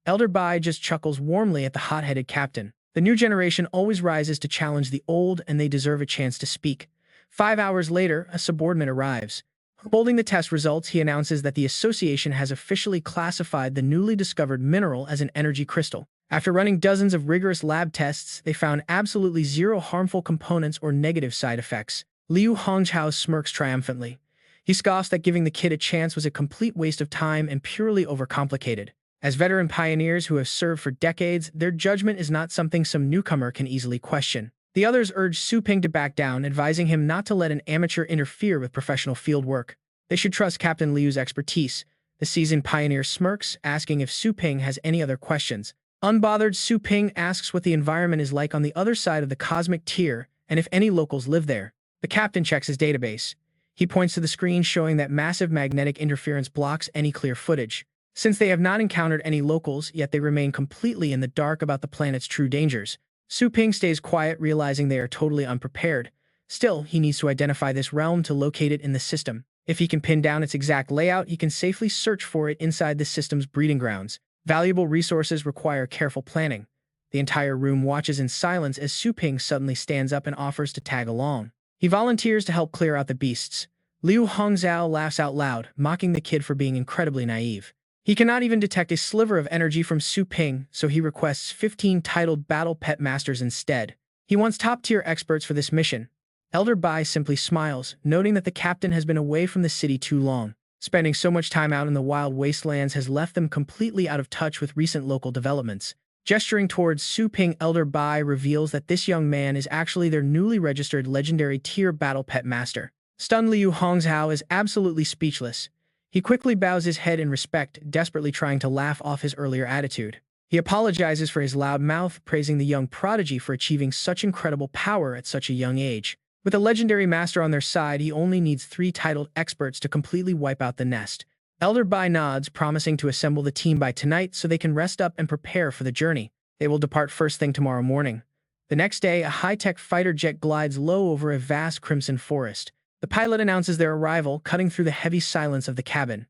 Elder Bai just chuckles warmly at the hot-headed captain. The new generation always rises to challenge the old, and they deserve a chance to speak. 5 hours later, a subordinate arrives. Holding the test results, he announces that the association has officially classified the newly discovered mineral as an energy crystal. After running dozens of rigorous lab tests, they found absolutely zero harmful components or negative side effects. Liu Hongqiu smirks triumphantly. He scoffs that giving the kid a chance was a complete waste of time and purely overcomplicated. As veteran pioneers who have served for decades, their judgment is not something some newcomer can easily question. The others urge Su Ping to back down, advising him not to let an amateur interfere with professional field work. They should trust Captain Liu's expertise. The seasoned pioneer smirks, asking if Su Ping has any other questions. Unbothered, Su Ping asks what the environment is like on the other side of the cosmic tier and if any locals live there. The captain checks his database. He points to the screen showing that massive magnetic interference blocks any clear footage. Since they have not encountered any locals, yet they remain completely in the dark about the planet's true dangers. Su Ping stays quiet, realizing they are totally unprepared. Still, he needs to identify this realm to locate it in the system. If he can pin down its exact layout, he can safely search for it inside the system's breeding grounds. Valuable resources require careful planning. The entire room watches in silence as Su Ping suddenly stands up and offers to tag along. He volunteers to help clear out the beasts. Liu Hongzhao laughs out loud, mocking the kid for being incredibly naive. He cannot even detect a sliver of energy from Su Ping, so he requests 15 titled battle pet masters instead. He wants top-tier experts for this mission. Elder Bai simply smiles, noting that the captain has been away from the city too long. Spending so much time out in the wild wastelands has left them completely out of touch with recent local developments. Gesturing towards Su Ping, Elder Bai reveals that this young man is actually their newly registered legendary tier battle pet master. Stunned Liu Hongzhao is absolutely speechless. He quickly bows his head in respect, desperately trying to laugh off his earlier attitude. He apologizes for his loud mouth, praising the young prodigy for achieving such incredible power at such a young age. With a legendary master on their side, he only needs 3 titled experts to completely wipe out the nest. Elder Bai nods, promising to assemble the team by tonight so they can rest up and prepare for the journey. They will depart first thing tomorrow morning. The next day, a high-tech fighter jet glides low over a vast crimson forest. The pilot announces their arrival, cutting through the heavy silence of the cabin.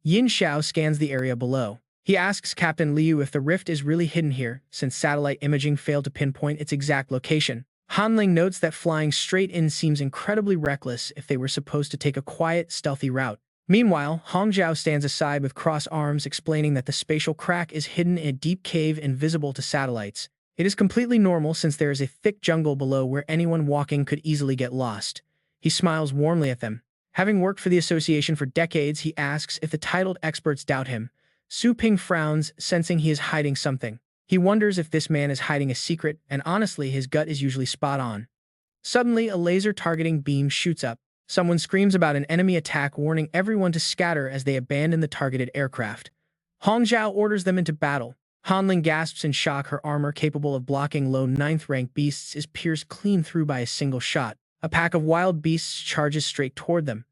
Yin Xiao scans the area below. He asks Captain Liu if the rift is really hidden here, since satellite imaging failed to pinpoint its exact location. Hanling notes that flying straight in seems incredibly reckless if they were supposed to take a quiet, stealthy route. Meanwhile, Hongzhao stands aside with crossed arms, explaining that the spatial crack is hidden in a deep cave invisible to satellites. It is completely normal since there is a thick jungle below where anyone walking could easily get lost. He smiles warmly at them. Having worked for the association for decades, he asks if the titled experts doubt him. Su Ping frowns, sensing he is hiding something. He wonders if this man is hiding a secret, and honestly, his gut is usually spot on. Suddenly, a laser targeting beam shoots up. Someone screams about an enemy attack, warning everyone to scatter as they abandon the targeted aircraft. Hongzhao orders them into battle. Hanling gasps in shock. Her armor, capable of blocking low 9th rank beasts, is pierced clean through by a single shot. A pack of wild beasts charges straight toward them.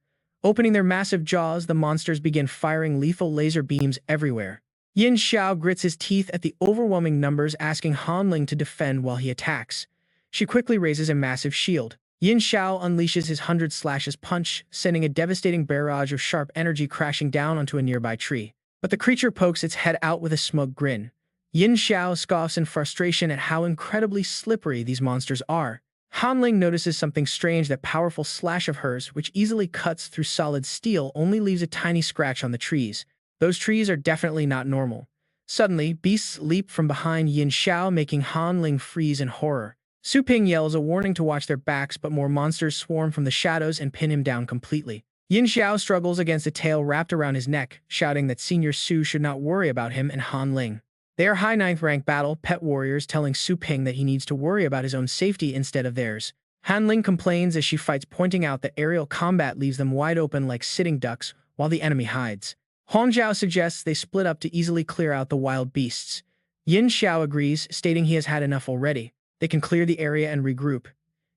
Opening their massive jaws, the monsters begin firing lethal laser beams everywhere. Yin Xiao grits his teeth at the overwhelming numbers, asking Hanling to defend while he attacks. She quickly raises a massive shield. Yin Xiao unleashes his 100 slashes punch, sending a devastating barrage of sharp energy crashing down onto a nearby tree. But the creature pokes its head out with a smug grin. Yin Xiao scoffs in frustration at how incredibly slippery these monsters are. Hanling notices something strange. That powerful slash of hers, which easily cuts through solid steel, only leaves a tiny scratch on the trees. Those trees are definitely not normal. Suddenly, beasts leap from behind Yin Xiao, making Hanling freeze in horror. Su Ping yells a warning to watch their backs, but more monsters swarm from the shadows and pin him down completely. Yin Xiao struggles against a tail wrapped around his neck, shouting that Senior Su should not worry about him and Hanling. They are high 9th rank battle pet warriors, telling Su Ping that he needs to worry about his own safety instead of theirs. Hanling complains as she fights, pointing out that aerial combat leaves them wide open like sitting ducks while the enemy hides. Hongzhao suggests they split up to easily clear out the wild beasts. Yin Xiao agrees, stating he has had enough already. They can clear the area and regroup.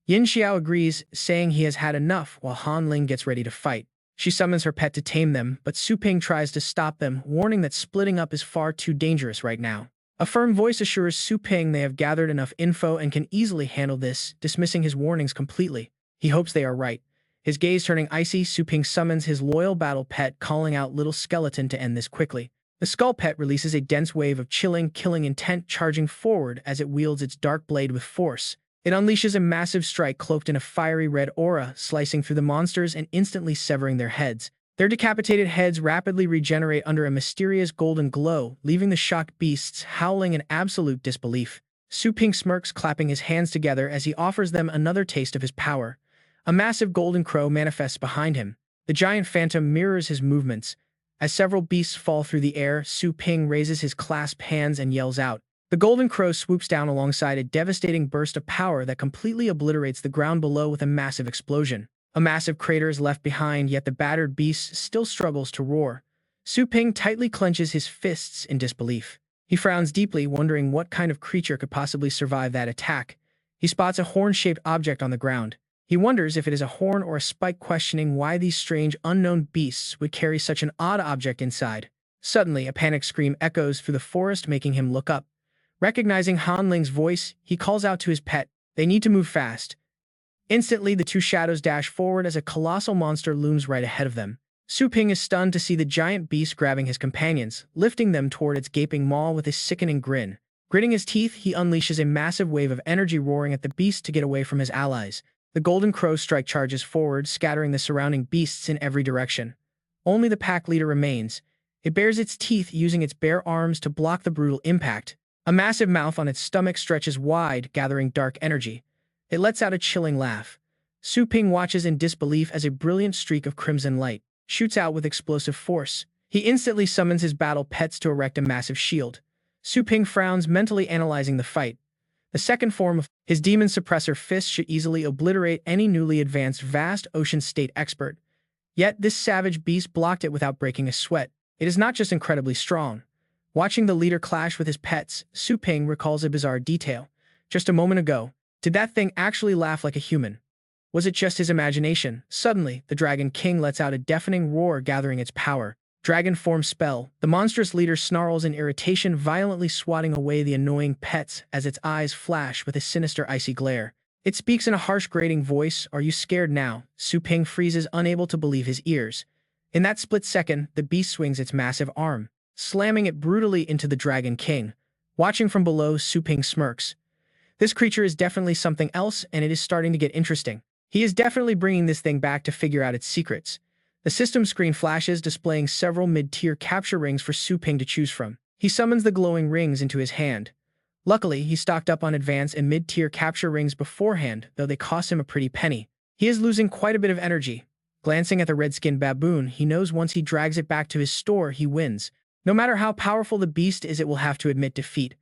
Yin Xiao agrees, saying he has had enough, while Hanling gets ready to fight. She summons her pet to tame them, but Su Ping tries to stop them, warning that splitting up is far too dangerous right now. A firm voice assures Su Ping they have gathered enough info and can easily handle this, dismissing his warnings completely. He hopes they are right. His gaze turning icy, Su Ping summons his loyal battle pet, calling out Little Skeleton to end this quickly. The skull pet releases a dense wave of chilling, killing intent, charging forward as it wields its dark blade with force. It unleashes a massive strike cloaked in a fiery red aura, slicing through the monsters and instantly severing their heads. Their decapitated heads rapidly regenerate under a mysterious golden glow, leaving the shocked beasts howling in absolute disbelief. Su Ping smirks, clapping his hands together as he offers them another taste of his power. A massive golden crow manifests behind him. The giant phantom mirrors his movements. As several beasts fall through the air, Su Ping raises his clasped hands and yells out. The golden crow swoops down alongside a devastating burst of power that completely obliterates the ground below with a massive explosion. A massive crater is left behind, yet the battered beast still struggles to roar. Su Ping tightly clenches his fists in disbelief. He frowns deeply, wondering what kind of creature could possibly survive that attack. He spots a horn-shaped object on the ground. He wonders if it is a horn or a spike, questioning why these strange, unknown beasts would carry such an odd object inside. Suddenly, a panicked scream echoes through the forest, making him look up. Recognizing Hanling's voice, he calls out to his pet. They need to move fast. Instantly, the two shadows dash forward as a colossal monster looms right ahead of them. Su Ping is stunned to see the giant beast grabbing his companions, lifting them toward its gaping maw with a sickening grin. Gritting his teeth, he unleashes a massive wave of energy, roaring at the beast to get away from his allies. The golden crow strike charges forward, scattering the surrounding beasts in every direction. Only the pack leader remains. It bares its teeth, using its bare arms to block the brutal impact. A massive mouth on its stomach stretches wide, gathering dark energy. It lets out a chilling laugh. Su Ping watches in disbelief as a brilliant streak of crimson light shoots out with explosive force. He instantly summons his battle pets to erect a massive shield. Su Ping frowns, mentally analyzing the fight. The second form of his demon suppressor fist should easily obliterate any newly advanced vast ocean state expert. Yet this savage beast blocked it without breaking a sweat. It is not just incredibly strong. Watching the leader clash with his pets, Su Ping recalls a bizarre detail. Just a moment ago, did that thing actually laugh like a human? Was it just his imagination? Suddenly, the Dragon King lets out a deafening roar, gathering its power. Dragon form spell. The monstrous leader snarls in irritation, violently swatting away the annoying pets as its eyes flash with a sinister icy glare. It speaks in a harsh, grating voice. Are you scared now? Su Ping freezes, unable to believe his ears. In that split second, the beast swings its massive arm, slamming it brutally into the Dragon King. Watching from below, Su Ping smirks. This creature is definitely something else, and it is starting to get interesting. He is definitely bringing this thing back to figure out its secrets. The system screen flashes, displaying several mid-tier capture rings for Su Ping to choose from. He summons the glowing rings into his hand. Luckily, he stocked up on advanced and mid-tier capture rings beforehand, though they cost him a pretty penny. He is losing quite a bit of energy. Glancing at the red-skinned baboon, he knows once he drags it back to his store, he wins. No matter how powerful the beast is, it will have to admit defeat.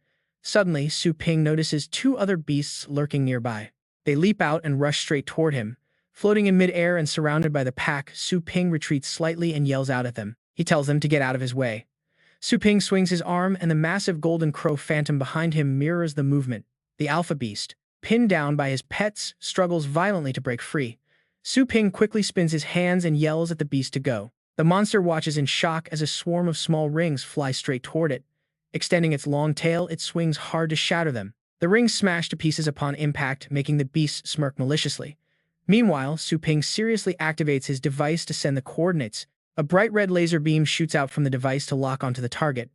Suddenly, Su Ping notices two other beasts lurking nearby. They leap out and rush straight toward him. Floating in mid-air and surrounded by the pack, Su Ping retreats slightly and yells out at them. He tells them to get out of his way. Su Ping swings his arm, and the massive golden crow phantom behind him mirrors the movement. The alpha beast, pinned down by his pets, struggles violently to break free. Su Ping quickly spins his hands and yells at the beast to go. The monster watches in shock as a swarm of small rings fly straight toward it. Extending its long tail, it swings hard to shatter them. The rings smash to pieces upon impact, making the beast smirk maliciously. Meanwhile, Su Ping seriously activates his device to send the coordinates. A bright red laser beam shoots out from the device to lock onto the target.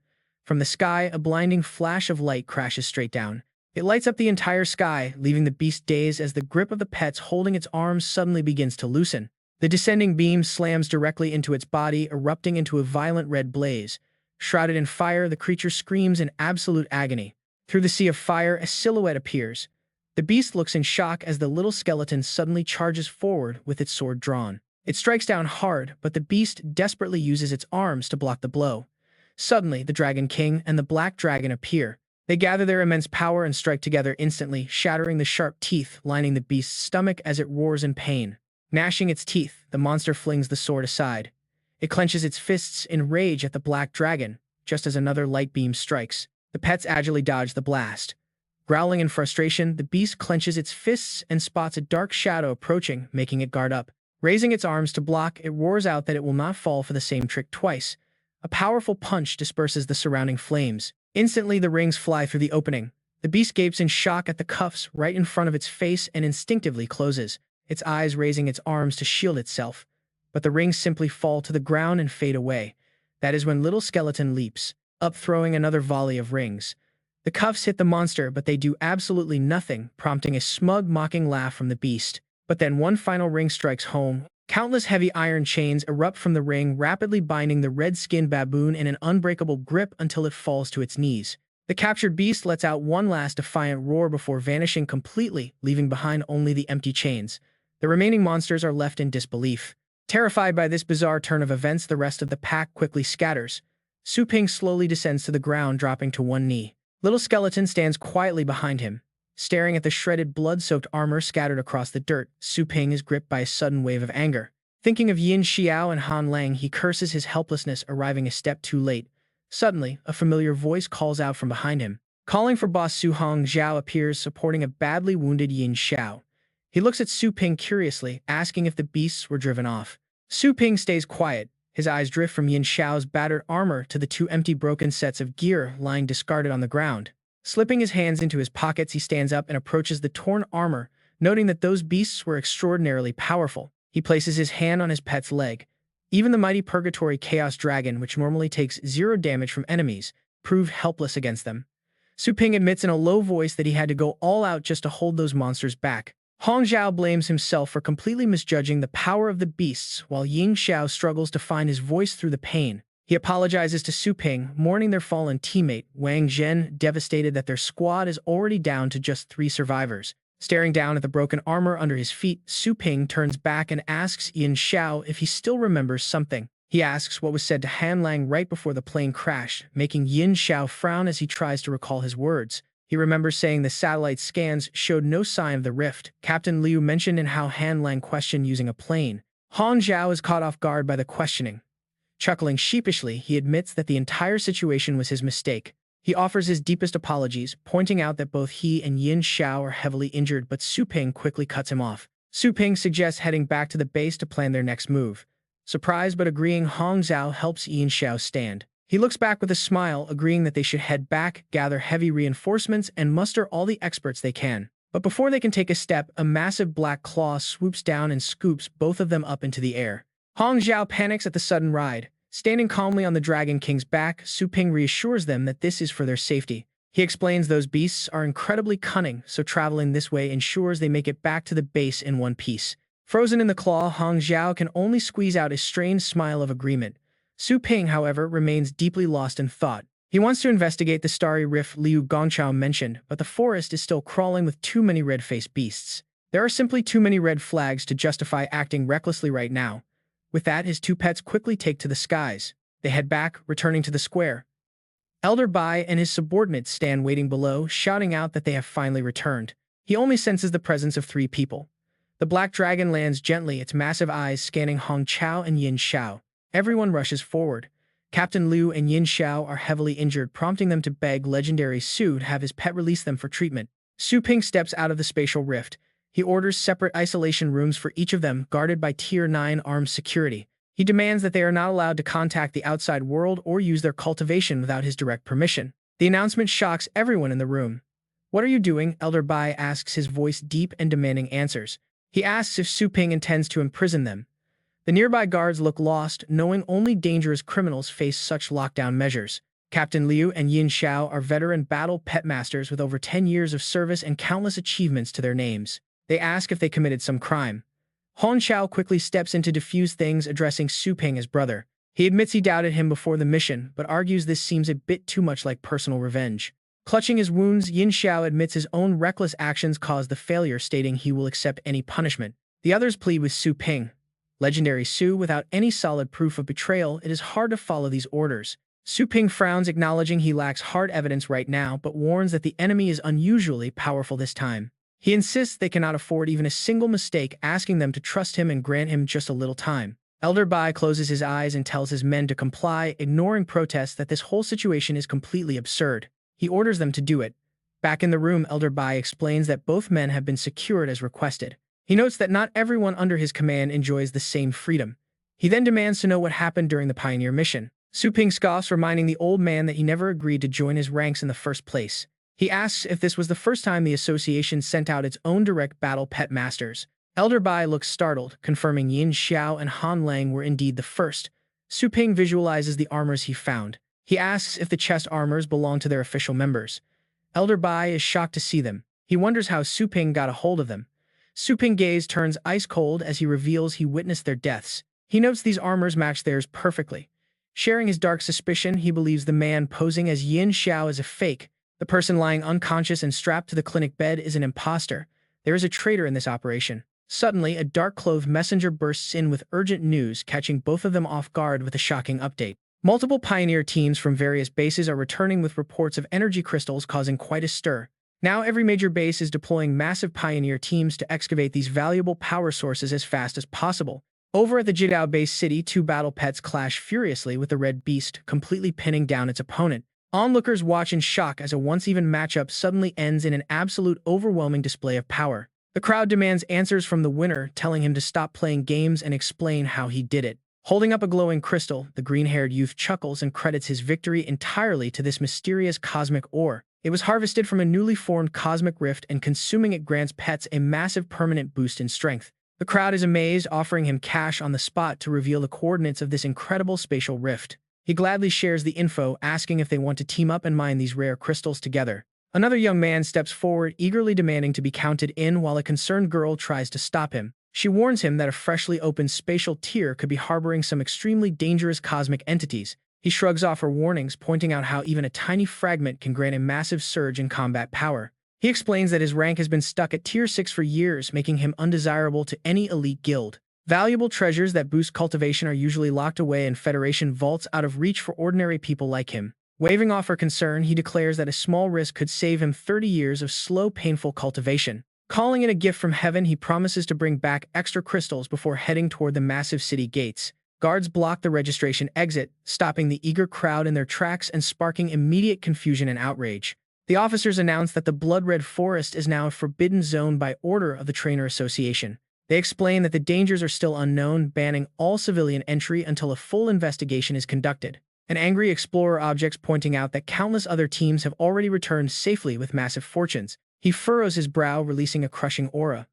From the sky, a blinding flash of light crashes straight down. It lights up the entire sky, leaving the beast dazed as the grip of the pets holding its arms suddenly begins to loosen. The descending beam slams directly into its body, erupting into a violent red blaze. Shrouded in fire, the creature screams in absolute agony. Through the sea of fire, a silhouette appears. The beast looks in shock as the little skeleton suddenly charges forward with its sword drawn. It strikes down hard, but the beast desperately uses its arms to block the blow. Suddenly, the Dragon King and the Black Dragon appear. They gather their immense power and strike together instantly, shattering the sharp teeth lining the beast's stomach as it roars in pain. Gnashing its teeth, the monster flings the sword aside. It clenches its fists in rage at the Black Dragon, just as another light beam strikes. The pets agilely dodge the blast. Growling in frustration, the beast clenches its fists and spots a dark shadow approaching, making it guard up. Raising its arms to block, it roars out that it will not fall for the same trick twice. A powerful punch disperses the surrounding flames. Instantly, the rings fly through the opening. The beast gapes in shock at the cuffs right in front of its face and instinctively closes, its eyes raising its arms to shield itself. But the rings simply fall to the ground and fade away. That is when Little Skeleton leaps up, throwing another volley of rings. The cuffs hit the monster, but they do absolutely nothing, prompting a smug, mocking laugh from the beast. But then one final ring strikes home. Countless heavy iron chains erupt from the ring, rapidly binding the red-skinned baboon in an unbreakable grip until it falls to its knees. The captured beast lets out one last defiant roar before vanishing completely, leaving behind only the empty chains. The remaining monsters are left in disbelief. Terrified by this bizarre turn of events, the rest of the pack quickly scatters. Su Ping slowly descends to the ground, dropping to one knee. Little Skeleton stands quietly behind him. Staring at the shredded, blood-soaked armor scattered across the dirt, Su Ping is gripped by a sudden wave of anger. Thinking of Yin Xiao and Han Lang, he curses his helplessness, arriving a step too late. Suddenly, a familiar voice calls out from behind him. Calling for boss Su Hong, Zhao appears, supporting a badly wounded Yin Xiao. He looks at Su Ping curiously, asking if the beasts were driven off. Su Ping stays quiet. His eyes drift from Yin Xiao's battered armor to the two empty broken sets of gear lying discarded on the ground. Slipping his hands into his pockets, he stands up and approaches the torn armor, noting that those beasts were extraordinarily powerful. He places his hand on his pet's leg. Even the mighty Purgatory Chaos Dragon, which normally takes 0 damage from enemies, proved helpless against them. Su Ping admits in a low voice that he had to go all out just to hold those monsters back. Hong Zhao blames himself for completely misjudging the power of the beasts, while Ying Xiao struggles to find his voice through the pain. He apologizes to Su Ping, mourning their fallen teammate, Wang Zhen, devastated that their squad is already down to just 3 survivors. Staring down at the broken armor under his feet, Su Ping turns back and asks Yin Xiao if he still remembers something. He asks what was said to Han Lang right before the plane crashed, making Yin Xiao frown as he tries to recall his words. He remembers saying the satellite scans showed no sign of the rift. Captain Liu mentioned in how Han Lang questioned using a plane. Han Zhao is caught off guard by the questioning. Chuckling sheepishly, he admits that the entire situation was his mistake. He offers his deepest apologies, pointing out that both he and Yin Xiao are heavily injured, but Su Ping quickly cuts him off. Su Ping suggests heading back to the base to plan their next move. Surprised but agreeing, Hong Zhao helps Yin Xiao stand. He looks back with a smile, agreeing that they should head back, gather heavy reinforcements, and muster all the experts they can. But before they can take a step, a massive black claw swoops down and scoops both of them up into the air. Hong Zhao panics at the sudden ride. Standing calmly on the Dragon King's back, Su Ping reassures them that this is for their safety. He explains those beasts are incredibly cunning, so traveling this way ensures they make it back to the base in one piece. Frozen in the claw, Hong Zhao can only squeeze out a strained smile of agreement. Su Ping, however, remains deeply lost in thought. He wants to investigate the starry rift Liu Gongchao mentioned, but the forest is still crawling with too many red-faced beasts. There are simply too many red flags to justify acting recklessly right now. With that, his 2 pets quickly take to the skies. They head back, returning to the square. Elder Bai and his subordinates stand waiting below, shouting out that they have finally returned. He only senses the presence of 3 people. The black dragon lands gently, its massive eyes scanning Hong Chao and Yin Xiao. Everyone rushes forward. Captain Liu and Yin Xiao are heavily injured, prompting them to beg legendary Su to have his pet release them for treatment. Su Ping steps out of the spatial rift. He orders separate isolation rooms for each of them, guarded by Tier 9 armed security. He demands that they are not allowed to contact the outside world or use their cultivation without his direct permission. The announcement shocks everyone in the room. "What are you doing?" Elder Bai asks, his voice deep and demanding answers. He asks if Su Ping intends to imprison them. The nearby guards look lost, knowing only dangerous criminals face such lockdown measures. Captain Liu and Yin Xiao are veteran battle pet masters with over 10 years of service and countless achievements to their names. They ask if they committed some crime. Hong Chao quickly steps in to defuse things, addressing Su Ping as brother. He admits he doubted him before the mission, but argues this seems a bit too much like personal revenge. Clutching his wounds, Yin Xiao admits his own reckless actions caused the failure, stating he will accept any punishment. The others plead with Su Ping. Legendary Su, without any solid proof of betrayal, it is hard to follow these orders. Su Ping frowns, acknowledging he lacks hard evidence right now, but warns that the enemy is unusually powerful this time. He insists they cannot afford even a single mistake, asking them to trust him and grant him just a little time. Elder Bai closes his eyes and tells his men to comply, ignoring protests that this whole situation is completely absurd. He orders them to do it. Back in the room, Elder Bai explains that both men have been secured as requested. He notes that not everyone under his command enjoys the same freedom. He then demands to know what happened during the Pioneer mission. Su Ping scoffs, reminding the old man that he never agreed to join his ranks in the first place. He asks if this was the first time the association sent out its own direct battle pet masters. Elder Bai looks startled, confirming Yin Xiao and Han Lang were indeed the first. Su Ping visualizes the armors he found. He asks if the chest armors belong to their official members. Elder Bai is shocked to see them. He wonders how Su Ping got a hold of them. Su Ping's gaze turns ice cold as he reveals he witnessed their deaths. He notes these armors match theirs perfectly. Sharing his dark suspicion, he believes the man posing as Yin Xiao is a fake. The person lying unconscious and strapped to the clinic bed is an imposter. There is a traitor in this operation. Suddenly, a dark-clothed messenger bursts in with urgent news, catching both of them off guard with a shocking update. Multiple pioneer teams from various bases are returning with reports of energy crystals causing quite a stir. Now every major base is deploying massive pioneer teams to excavate these valuable power sources as fast as possible. Over at the Jidao base city, 2 battle pets clash furiously with the red beast, completely pinning down its opponent. Onlookers watch in shock as a once-even matchup suddenly ends in an absolute overwhelming display of power. The crowd demands answers from the winner, telling him to stop playing games and explain how he did it. Holding up a glowing crystal, the green-haired youth chuckles and credits his victory entirely to this mysterious cosmic ore. It was harvested from a newly formed cosmic rift, and consuming it grants pets a massive permanent boost in strength. The crowd is amazed, offering him cash on the spot to reveal the coordinates of this incredible spatial rift. He gladly shares the info, asking if they want to team up and mine these rare crystals together. Another young man steps forward, eagerly demanding to be counted in while a concerned girl tries to stop him. She warns him that a freshly opened spatial tier could be harboring some extremely dangerous cosmic entities. He shrugs off her warnings, pointing out how even a tiny fragment can grant a massive surge in combat power. He explains that his rank has been stuck at Tier 6 for years, making him undesirable to any elite guild. Valuable treasures that boost cultivation are usually locked away in Federation vaults out of reach for ordinary people like him. Waving off her concern, he declares that a small risk could save him 30 years of slow, painful cultivation. Calling it a gift from heaven, he promises to bring back extra crystals before heading toward the massive city gates. Guards block the registration exit, stopping the eager crowd in their tracks and sparking immediate confusion and outrage. The officers announce that the Blood-Red Forest is now a forbidden zone by order of the Trainer Association. They explain that the dangers are still unknown, banning all civilian entry until a full investigation is conducted. An angry explorer objects, pointing out that countless other teams have already returned safely with massive fortunes. He furrows his brow, releasing a crushing aura.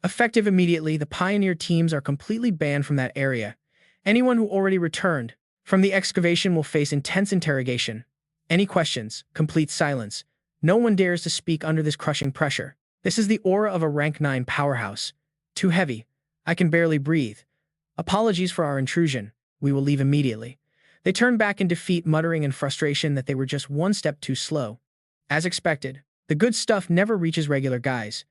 Effective immediately, the pioneer teams are completely banned from that area. Anyone who already returned from the excavation will face intense interrogation. Any questions? Complete silence. No one dares to speak under this crushing pressure. This is the aura of a rank 9 powerhouse. Too heavy. I can barely breathe. Apologies for our intrusion. We will leave immediately. They turn back in defeat, muttering in frustration that they were just one step too slow. As expected, the good stuff never reaches regular guys.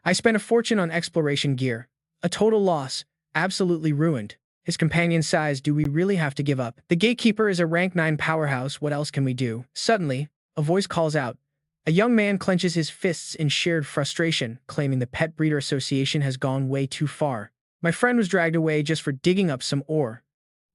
I spent a fortune on exploration gear. A total loss. Absolutely ruined. His companion sighs. Do we really have to give up? The gatekeeper is a rank 9 powerhouse. What else can we do? Suddenly, a voice calls out. A young man clenches his fists in shared frustration, claiming the Pet Breeder Association has gone way too far. My friend was dragged away just for digging up some ore.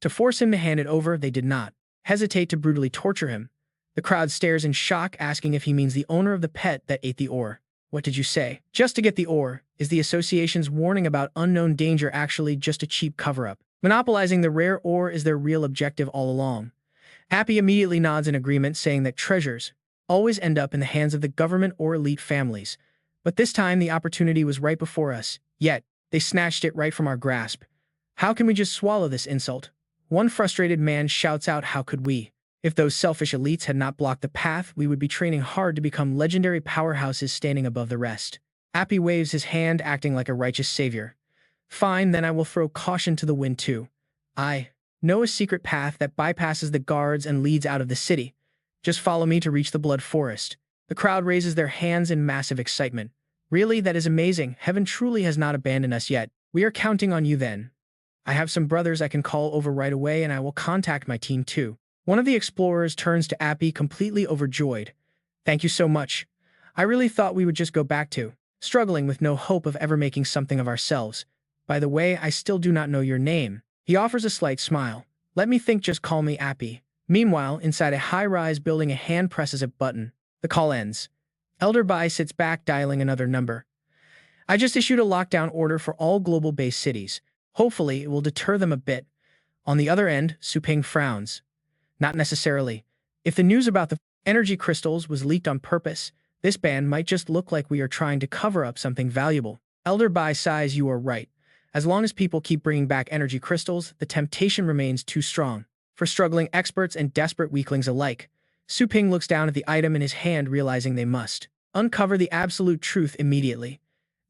To force him to hand it over, they did not hesitate to brutally torture him. The crowd stares in shock, asking if he means the owner of the pet that ate the ore. What did you say? Just to get the ore. Is the association's warning about unknown danger actually just a cheap cover-up? Monopolizing the rare ore is their real objective all along. Happy immediately nods in agreement, saying that treasures always end up in the hands of the government or elite families. But this time the opportunity was right before us, yet they snatched it right from our grasp. How can we just swallow this insult? One frustrated man shouts out, how could we? If those selfish elites had not blocked the path, we would be training hard to become legendary powerhouses standing above the rest. Appy waves his hand, acting like a righteous savior. Fine, then I will throw caution to the wind too. I know a secret path that bypasses the guards and leads out of the city. Just follow me to reach the Blood Forest. The crowd raises their hands in massive excitement. Really, that is amazing. Heaven truly has not abandoned us yet. We are counting on you then. I have some brothers I can call over right away, and I will contact my team too. One of the explorers turns to Appy, completely overjoyed. Thank you so much. I really thought we would just go back to struggling with no hope of ever making something of ourselves. By the way, I still do not know your name. He offers a slight smile. Let me think, just call me Appy. Meanwhile, inside a high-rise building, a hand presses a button. The call ends. Elder Bai sits back, dialing another number. I just issued a lockdown order for all global-based cities. Hopefully, it will deter them a bit. On the other end, Su Ping frowns. Not necessarily. If the news about the energy crystals was leaked on purpose, this ban might just look like we are trying to cover up something valuable. Elder Bai sighs. You are right. As long as people keep bringing back energy crystals, the temptation remains too strong. For struggling experts and desperate weaklings alike, Su Ping looks down at the item in his hand, realizing they must uncover the absolute truth immediately.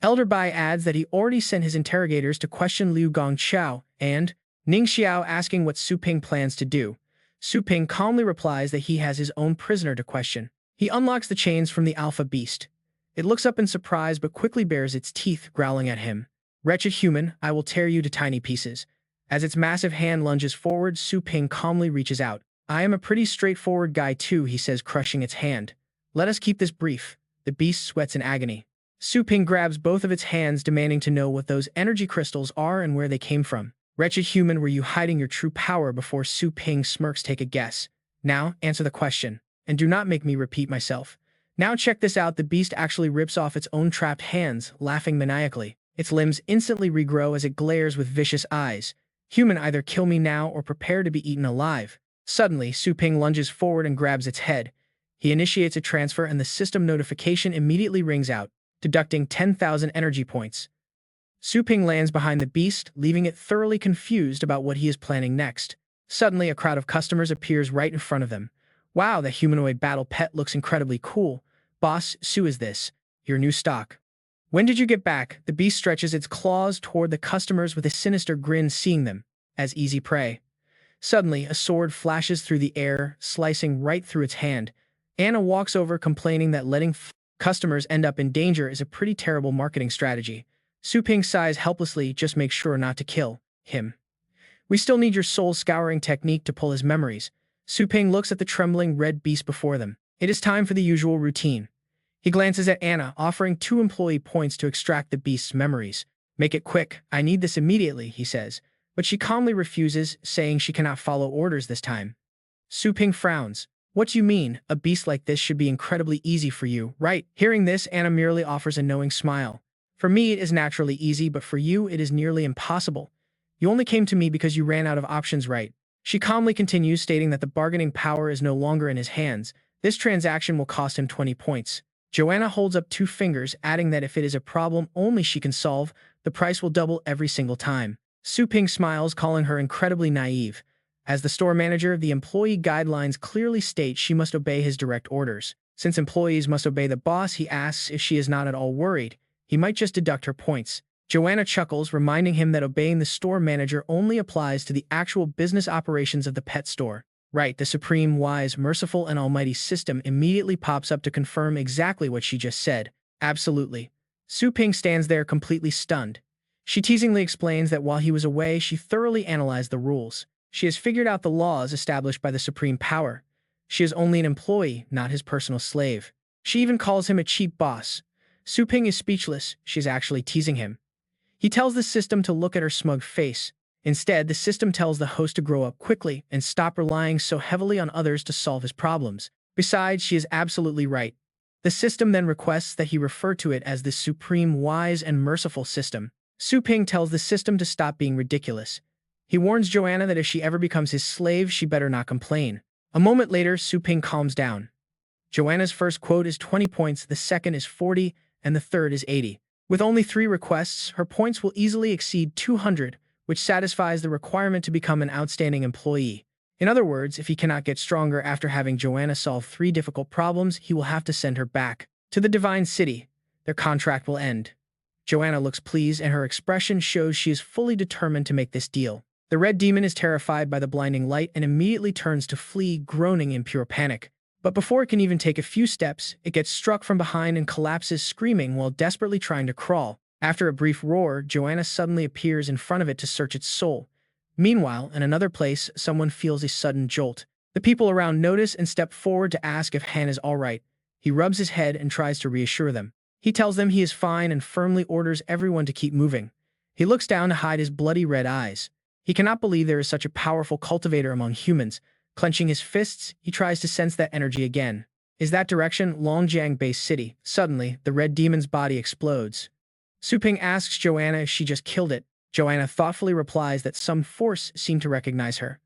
Elder Bai adds that he already sent his interrogators to question Liu Gongqiao and Ning Xiao, asking what Su Ping plans to do. Su Ping calmly replies that he has his own prisoner to question. He unlocks the chains from the alpha beast. It looks up in surprise but quickly bares its teeth, growling at him. Wretched human, I will tear you to tiny pieces. As its massive hand lunges forward, Su Ping calmly reaches out. I am a pretty straightforward guy too, he says, crushing its hand. Let us keep this brief. The beast sweats in agony. Su Ping grabs both of its hands, demanding to know what those energy crystals are and where they came from. Wretched human, were you hiding your true power before? Su Ping smirks. Take a guess. Now, answer the question. And do not make me repeat myself. Now check this out. The beast actually rips off its own trapped hands, laughing maniacally. Its limbs instantly regrow as it glares with vicious eyes. Human, either kill me now or prepare to be eaten alive. Suddenly, Su Ping lunges forward and grabs its head. He initiates a transfer and the system notification immediately rings out, deducting 10,000 energy points. Su Ping lands behind the beast, leaving it thoroughly confused about what he is planning next. Suddenly, a crowd of customers appears right in front of them. Wow, the humanoid battle pet looks incredibly cool. "Boss, Sue is this. Your new stock. When did you get back?" The beast stretches its claws toward the customers with a sinister grin, seeing them as easy prey. Suddenly, a sword flashes through the air, slicing right through its hand. Anna walks over, complaining that letting customers end up in danger is a pretty terrible marketing strategy. Su Ping sighs helplessly, "Just make sure not to kill him. We still need your soul-scouring technique to pull his memories." Su Ping looks at the trembling red beast before them. It is time for the usual routine. He glances at Anna, offering 2 employee points to extract the beast's memories. "Make it quick. I need this immediately," he says. But she calmly refuses, saying she cannot follow orders this time. Su Ping frowns. "What do you mean? A beast like this should be incredibly easy for you, right?" Hearing this, Anna merely offers a knowing smile. "For me, it is naturally easy, but for you, it is nearly impossible. You only came to me because you ran out of options, right?" She calmly continues, stating that the bargaining power is no longer in his hands. This transaction will cost him 20 points. Joanna holds up 2 fingers, adding that if it is a problem only she can solve, the price will double every single time. Su Ping smiles, calling her incredibly naive. As the store manager, the employee guidelines clearly state she must obey his direct orders. Since employees must obey the boss, he asks if she is not at all worried. He might just deduct her points. Joanna chuckles, reminding him that obeying the store manager only applies to the actual business operations of the pet store. Right, the supreme, wise, merciful, and almighty system immediately pops up to confirm exactly what she just said. Absolutely. Su Ping stands there completely stunned. She teasingly explains that while he was away, she thoroughly analyzed the rules. She has figured out the laws established by the supreme power. She is only an employee, not his personal slave. She even calls him a cheap boss. Su Ping is speechless. She's actually teasing him. He tells the system to look at her smug face. Instead, the system tells the host to grow up quickly and stop relying so heavily on others to solve his problems. Besides, she is absolutely right. The system then requests that he refer to it as the supreme, wise, and merciful system. Su Ping tells the system to stop being ridiculous. He warns Joanna that if she ever becomes his slave, she better not complain. A moment later, Su Ping calms down. Joanna's first quote is 20 points, the second is 40, and the third is 80. With only 3 requests, her points will easily exceed 200, which satisfies the requirement to become an outstanding employee. In other words, if he cannot get stronger after having Joanna solve 3 difficult problems, he will have to send her back to the Divine City. Their contract will end. Joanna looks pleased, and her expression shows she is fully determined to make this deal. The red demon is terrified by the blinding light and immediately turns to flee, groaning in pure panic. But before it can even take a few steps, it gets struck from behind and collapses, screaming while desperately trying to crawl. After a brief roar, Joanna suddenly appears in front of it to search its soul. Meanwhile, in another place, someone feels a sudden jolt. The people around notice and step forward to ask if Han is all right. He rubs his head and tries to reassure them. He tells them he is fine and firmly orders everyone to keep moving. He looks down to hide his bloody red eyes. He cannot believe there is such a powerful cultivator among humans. Clenching his fists, he tries to sense that energy again. Is that direction Longjiang-based city? Suddenly, the red demon's body explodes. Su Ping asks Joanna if she just killed it. Joanna thoughtfully replies that some force seemed to recognize her.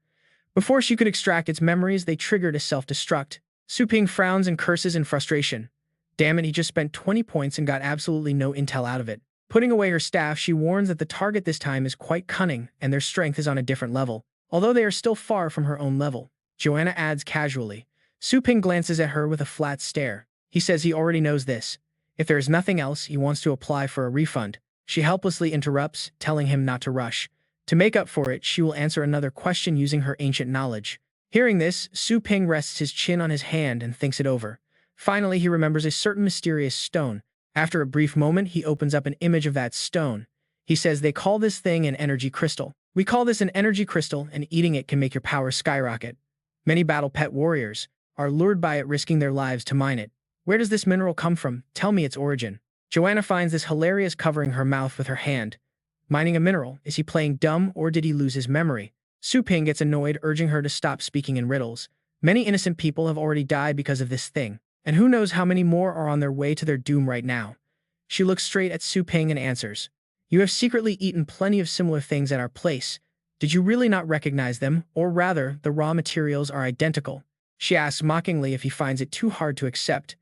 Before she could extract its memories, they triggered a self-destruct. Su Ping frowns and curses in frustration. Damn it, he just spent 20 points and got absolutely no intel out of it. Putting away her staff, she warns that the target this time is quite cunning and their strength is on a different level, although they are still far from her own level. Joanna adds casually. Su Ping glances at her with a flat stare. He says he already knows this. If there is nothing else, he wants to apply for a refund. She helplessly interrupts, telling him not to rush. To make up for it, she will answer another question using her ancient knowledge. Hearing this, Su Ping rests his chin on his hand and thinks it over. Finally, he remembers a certain mysterious stone. After a brief moment, he opens up an image of that stone. He says they call this thing an energy crystal. We call this an energy crystal, and eating it can make your power skyrocket. Many battle pet warriors are lured by it, risking their lives to mine it. Where does this mineral come from? Tell me its origin. Joanna finds this hilarious, covering her mouth with her hand. Mining a mineral? Is he playing dumb, or did he lose his memory? Su Ping gets annoyed, urging her to stop speaking in riddles. Many innocent people have already died because of this thing, and who knows how many more are on their way to their doom right now. She looks straight at Su Ping and answers. You have secretly eaten plenty of similar things at our place. Did you really not recognize them, or rather, the raw materials are identical? She asks mockingly if he finds it too hard to accept.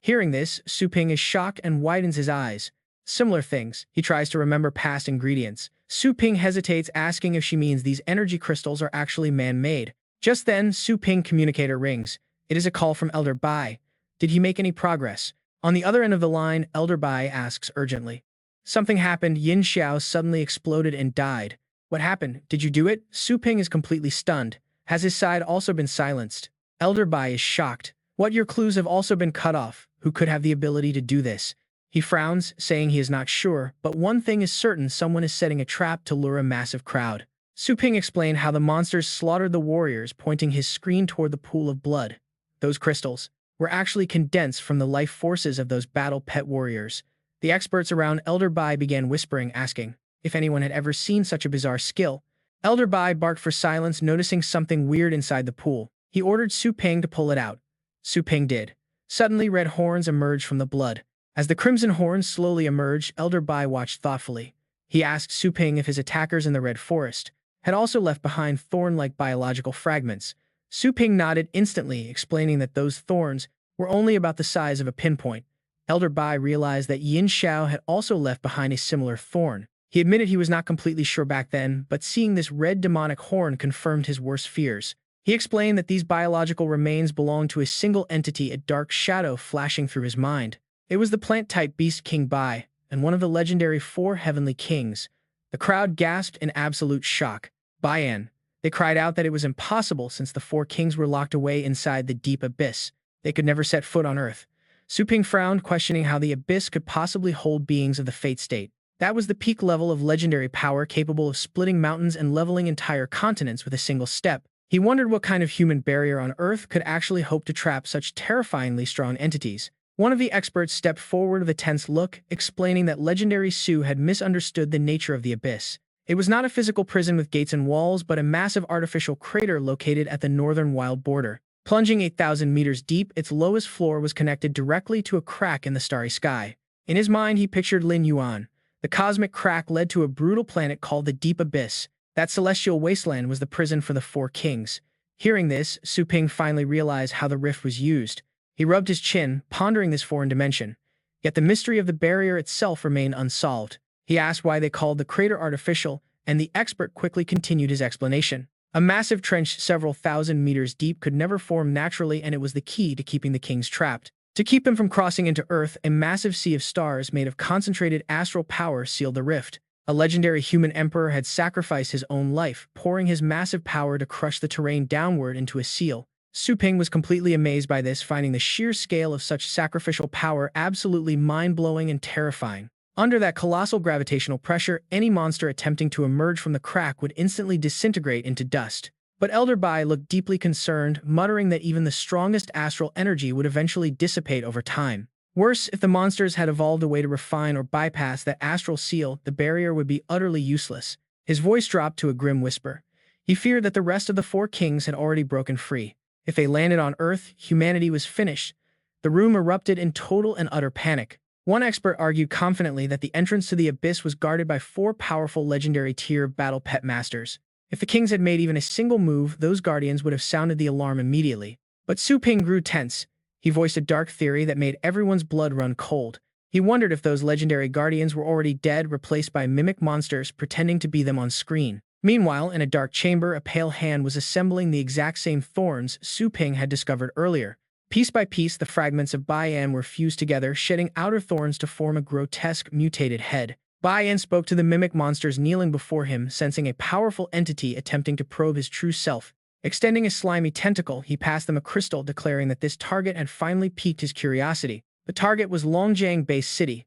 Hearing this, Su Ping is shocked and widens his eyes. Similar things. He tries to remember past ingredients. Su Ping hesitates, asking if she means these energy crystals are actually man-made. Just then, Su Ping communicator rings. It is a call from Elder Bai. Did he make any progress? On the other end of the line, Elder Bai asks urgently. Something happened. Yin Xiao suddenly exploded and died. What happened? Did you do it? Su Ping is completely stunned. Has his side also been silenced? Elder Bai is shocked. What, your clues have also been cut off? Who could have the ability to do this? He frowns, saying he is not sure, but one thing is certain: someone is setting a trap to lure a massive crowd. Su Ping explained how the monsters slaughtered the warriors, pointing his screen toward the pool of blood. Those crystals were actually condensed from the life forces of those battle pet warriors. The experts around Elder Bai began whispering, asking if anyone had ever seen such a bizarre skill. Elder Bai barked for silence, noticing something weird inside the pool. He ordered Su Ping to pull it out. Su Ping did. Suddenly, red horns emerged from the blood. As the crimson horns slowly emerged, Elder Bai watched thoughtfully. He asked Su Ping if his attackers in the Red Forest had also left behind thorn-like biological fragments. Su Ping nodded instantly, explaining that those thorns were only about the size of a pinpoint. Elder Bai realized that Yin Xiao had also left behind a similar thorn. He admitted he was not completely sure back then, but seeing this red demonic horn confirmed his worst fears. He explained that these biological remains belonged to a single entity, a dark shadow flashing through his mind. It was the plant-type beast King Bai, and one of the legendary 4 heavenly kings. The crowd gasped in absolute shock. Baian. They cried out that it was impossible since the 4 kings were locked away inside the deep abyss. They could never set foot on Earth. Su Ping frowned, questioning how the abyss could possibly hold beings of the fate state. That was the peak level of legendary power, capable of splitting mountains and leveling entire continents with a single step. He wondered what kind of human barrier on Earth could actually hope to trap such terrifyingly strong entities. One of the experts stepped forward with a tense look, explaining that legendary Su had misunderstood the nature of the abyss. It was not a physical prison with gates and walls, but a massive artificial crater located at the northern wild border. Plunging 8,000 meters deep, its lowest floor was connected directly to a crack in the starry sky. In his mind, he pictured Lin Yuan. The cosmic crack led to a brutal planet called the Deep Abyss. That celestial wasteland was the prison for the 4 kings. Hearing this, Su Ping finally realized how the rift was used. He rubbed his chin, pondering this foreign dimension. Yet the mystery of the barrier itself remained unsolved. He asked why they called the crater artificial, and the expert quickly continued his explanation. A massive trench several thousand meters deep could never form naturally, and it was the key to keeping the kings trapped. To keep them from crossing into Earth, a massive sea of stars made of concentrated astral power sealed the rift. A legendary human emperor had sacrificed his own life, pouring his massive power to crush the terrain downward into a seal. Su Ping was completely amazed by this, finding the sheer scale of such sacrificial power absolutely mind-blowing and terrifying. Under that colossal gravitational pressure, any monster attempting to emerge from the crack would instantly disintegrate into dust. But Elder Bai looked deeply concerned, muttering that even the strongest astral energy would eventually dissipate over time. Worse, if the monsters had evolved a way to refine or bypass that astral seal, the barrier would be utterly useless. His voice dropped to a grim whisper. He feared that the rest of the 4 kings had already broken free. If they landed on Earth, humanity was finished. The room erupted in total and utter panic. One expert argued confidently that the entrance to the abyss was guarded by 4 powerful legendary tier battle pet masters. If the kings had made even a single move, those guardians would have sounded the alarm immediately. But Su Ping grew tense. He voiced a dark theory that made everyone's blood run cold. He wondered if those legendary guardians were already dead, replaced by mimic monsters pretending to be them on screen. Meanwhile, in a dark chamber, a pale hand was assembling the exact same thorns Su Ping had discovered earlier. Piece by piece, the fragments of Baiyan were fused together, shedding outer thorns to form a grotesque, mutated head. Baiyan spoke to the mimic monsters kneeling before him, sensing a powerful entity attempting to probe his true self. Extending a slimy tentacle, he passed them a crystal, declaring that this target had finally piqued his curiosity. The target was Longjiang-based city.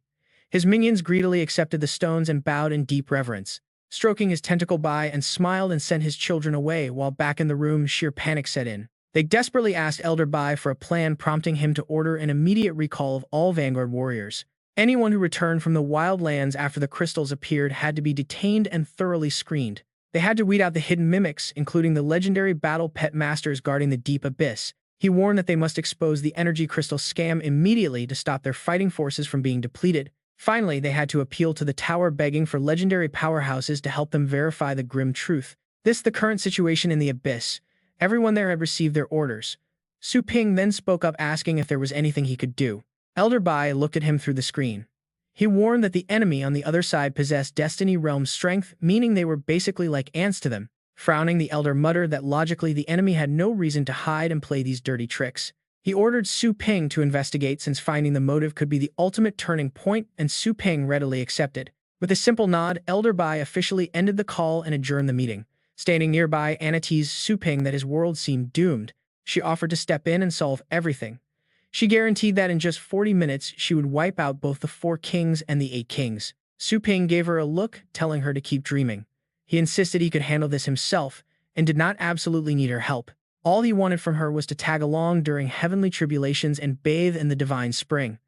His minions greedily accepted the stones and bowed in deep reverence. Stroking his tentacle, Baiyan smiled and sent his children away, while back in the room, sheer panic set in. They desperately asked Elder Bai for a plan, prompting him to order an immediate recall of all Vanguard warriors. Anyone who returned from the wildlands after the crystals appeared had to be detained and thoroughly screened. They had to weed out the hidden mimics, including the legendary battle pet masters guarding the deep abyss. He warned that they must expose the energy crystal scam immediately to stop their fighting forces from being depleted. Finally, they had to appeal to the tower, begging for legendary powerhouses to help them verify the grim truth. This the current situation in the abyss. Everyone there had received their orders. Su Ping then spoke up, asking if there was anything he could do. Elder Bai looked at him through the screen. He warned that the enemy on the other side possessed Destiny Realm strength, meaning they were basically like ants to them. Frowning, the Elder muttered that logically the enemy had no reason to hide and play these dirty tricks. He ordered Su Ping to investigate since finding the motive could be the ultimate turning point, and Su Ping readily accepted. With a simple nod, Elder Bai officially ended the call and adjourned the meeting. Standing nearby, Anna teased Su Ping that his world seemed doomed. She offered to step in and solve everything. She guaranteed that in just 40 minutes, she would wipe out both the 4 kings and the 8 kings. Su Ping gave her a look, telling her to keep dreaming. He insisted he could handle this himself and did not absolutely need her help. All he wanted from her was to tag along during heavenly tribulations and bathe in the divine spring.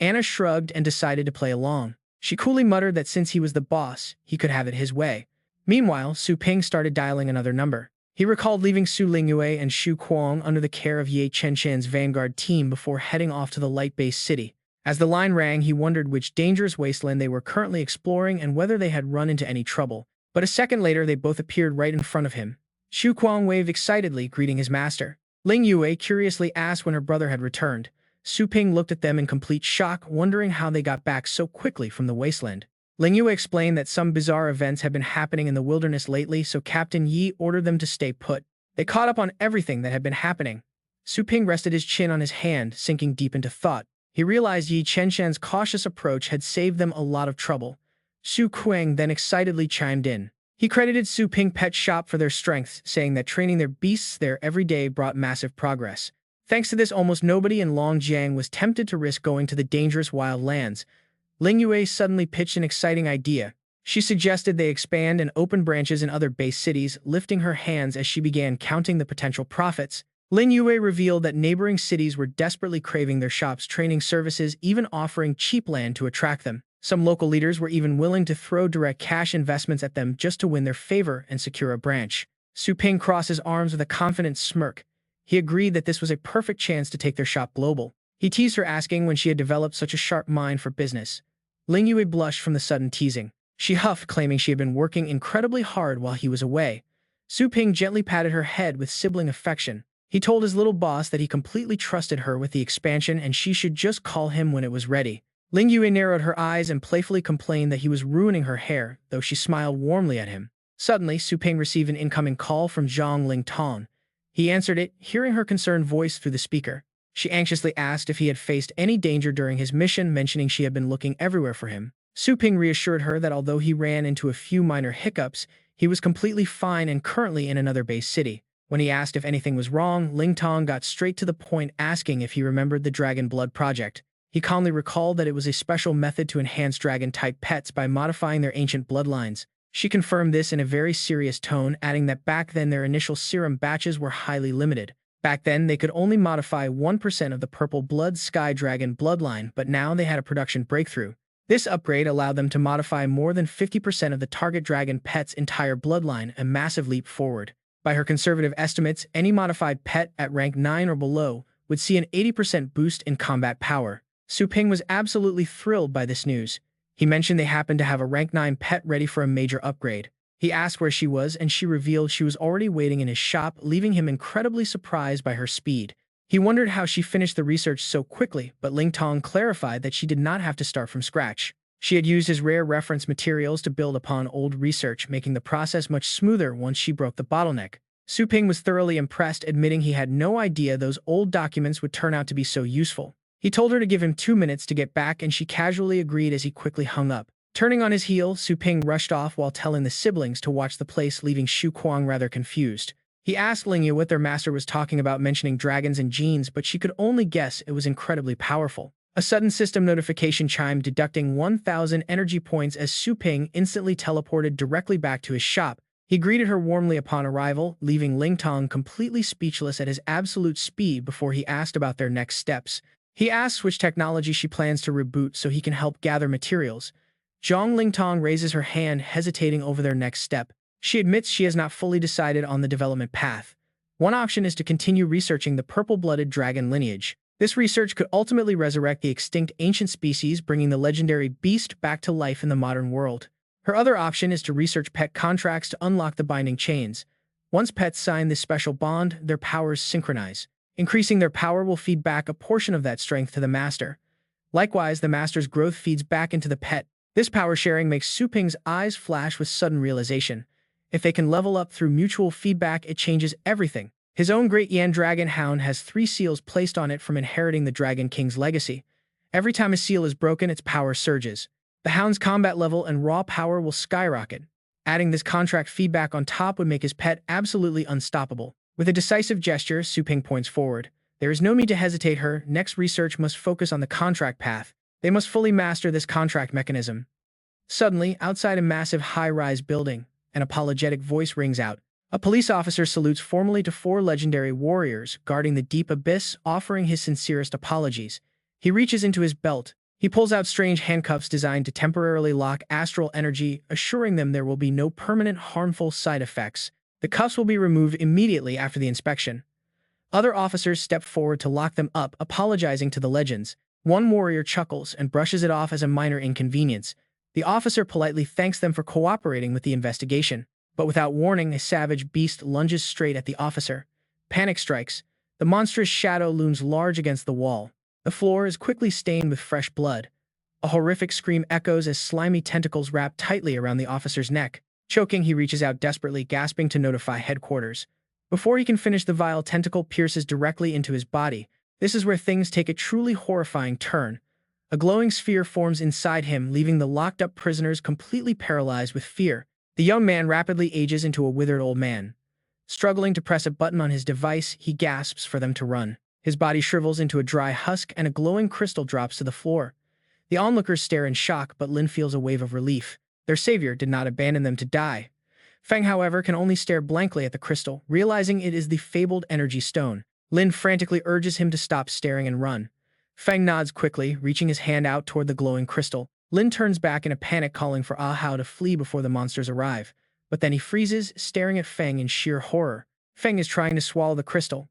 Anna shrugged and decided to play along. She coolly muttered that since he was the boss, he could have it his way. Meanwhile, Su Ping started dialing another number. He recalled leaving Su Lingyue and Xu Kuang under the care of Ye Chenchan's vanguard team before heading off to the light-based city. As the line rang, he wondered which dangerous wasteland they were currently exploring and whether they had run into any trouble. But a second later, they both appeared right in front of him. Xu Kuang waved excitedly, greeting his master. Ling Yue curiously asked when her brother had returned. Su Ping looked at them in complete shock, wondering how they got back so quickly from the wasteland. Ling Yue explained that some bizarre events had been happening in the wilderness lately, so Captain Yi ordered them to stay put. They caught up on everything that had been happening. Su Ping rested his chin on his hand, sinking deep into thought. He realized Yi Chenchan's cautious approach had saved them a lot of trouble. Su Kuang then excitedly chimed in. He credited Su Ping Pet Shop for their strengths, saying that training their beasts there every day brought massive progress. Thanks to this, almost nobody in Longjiang was tempted to risk going to the dangerous wild lands. Ling Yue suddenly pitched an exciting idea. She suggested they expand and open branches in other base cities, lifting her hands as she began counting the potential profits. Ling Yue revealed that neighboring cities were desperately craving their shop's training services, even offering cheap land to attract them. Some local leaders were even willing to throw direct cash investments at them just to win their favor and secure a branch. Su Ping crossed his arms with a confident smirk. He agreed that this was a perfect chance to take their shop global. He teased her, asking when she had developed such a sharp mind for business. Ling Yue blushed from the sudden teasing. She huffed, claiming she had been working incredibly hard while he was away. Su Ping gently patted her head with sibling affection. He told his little boss that he completely trusted her with the expansion and she should just call him when it was ready. Ling Yue narrowed her eyes and playfully complained that he was ruining her hair, though she smiled warmly at him. Suddenly, Su Ping received an incoming call from Zhang Lingtong. He answered it, hearing her concerned voice through the speaker. She anxiously asked if he had faced any danger during his mission, mentioning she had been looking everywhere for him. Su Ping reassured her that although he ran into a few minor hiccups, he was completely fine and currently in another base city. When he asked if anything was wrong, Lingtong got straight to the point, asking if he remembered the Dragon Blood Project. He calmly recalled that it was a special method to enhance dragon-type pets by modifying their ancient bloodlines. She confirmed this in a very serious tone, adding that back then their initial serum batches were highly limited. Back then, they could only modify 1% of the purple blood sky dragon bloodline, but now they had a production breakthrough. This upgrade allowed them to modify more than 50% of the target dragon pet's entire bloodline, a massive leap forward. By her conservative estimates, any modified pet at rank 9 or below would see an 80% boost in combat power. Su Ping was absolutely thrilled by this news. He mentioned they happened to have a rank 9 pet ready for a major upgrade. He asked where she was, and she revealed she was already waiting in his shop, leaving him incredibly surprised by her speed. He wondered how she finished the research so quickly, but Ling Tong clarified that she did not have to start from scratch. She had used his rare reference materials to build upon old research, making the process much smoother once she broke the bottleneck. Su Ping was thoroughly impressed, admitting he had no idea those old documents would turn out to be so useful. He told her to give him 2 minutes to get back, and she casually agreed as he quickly hung up. Turning on his heel, Su Ping rushed off while telling the siblings to watch the place, leaving Xu Kuang rather confused. He asked Ling Yu what their master was talking about, mentioning dragons and genes, but she could only guess it was incredibly powerful. A sudden system notification chimed, deducting 1,000 energy points as Su Ping instantly teleported directly back to his shop. He greeted her warmly upon arrival, leaving Ling Tong completely speechless at his absolute speed before he asked about their next steps. He asks which technology she plans to reboot so he can help gather materials. Zhang Lingtong raises her hand, hesitating over their next step. She admits she has not fully decided on the development path. One option is to continue researching the purple-blooded dragon lineage. This research could ultimately resurrect the extinct ancient species, bringing the legendary beast back to life in the modern world. Her other option is to research pet contracts to unlock the binding chains. Once pets sign this special bond, their powers synchronize. Increasing their power will feed back a portion of that strength to the master. Likewise, the master's growth feeds back into the pet. This power sharing makes Su Ping's eyes flash with sudden realization. If they can level up through mutual feedback, it changes everything. His own Great Yan Dragon Hound has 3 seals placed on it from inheriting the Dragon King's legacy. Every time a seal is broken, its power surges. The Hound's combat level and raw power will skyrocket. Adding this contract feedback on top would make his pet absolutely unstoppable. With a decisive gesture, Su Ping points forward. There is no need to hesitate. Her next research must focus on the contract path. They must fully master this contract mechanism. Suddenly, outside a massive high-rise building, an apologetic voice rings out. A police officer salutes formally to 4 legendary warriors guarding the deep abyss, offering his sincerest apologies. He reaches into his belt. He pulls out strange handcuffs designed to temporarily lock astral energy, assuring them there will be no permanent harmful side effects. The cuffs will be removed immediately after the inspection. Other officers step forward to lock them up, apologizing to the legends. One warrior chuckles and brushes it off as a minor inconvenience. The officer politely thanks them for cooperating with the investigation. But without warning, a savage beast lunges straight at the officer. Panic strikes. The monstrous shadow looms large against the wall. The floor is quickly stained with fresh blood. A horrific scream echoes as slimy tentacles wrap tightly around the officer's neck. Choking, he reaches out desperately, gasping to notify headquarters. Before he can finish, the vile tentacle pierces directly into his body. This is where things take a truly horrifying turn. A glowing sphere forms inside him, leaving the locked-up prisoners completely paralyzed with fear. The young man rapidly ages into a withered old man. Struggling to press a button on his device, he gasps for them to run. His body shrivels into a dry husk and a glowing crystal drops to the floor. The onlookers stare in shock, but Lin feels a wave of relief. Their savior did not abandon them to die. Feng, however, can only stare blankly at the crystal, realizing it is the fabled energy stone. Lin frantically urges him to stop staring and run. Feng nods quickly, reaching his hand out toward the glowing crystal. Lin turns back in a panic, calling for Ah Hao to flee before the monsters arrive. But then he freezes, staring at Feng in sheer horror. Feng is trying to swallow the crystal.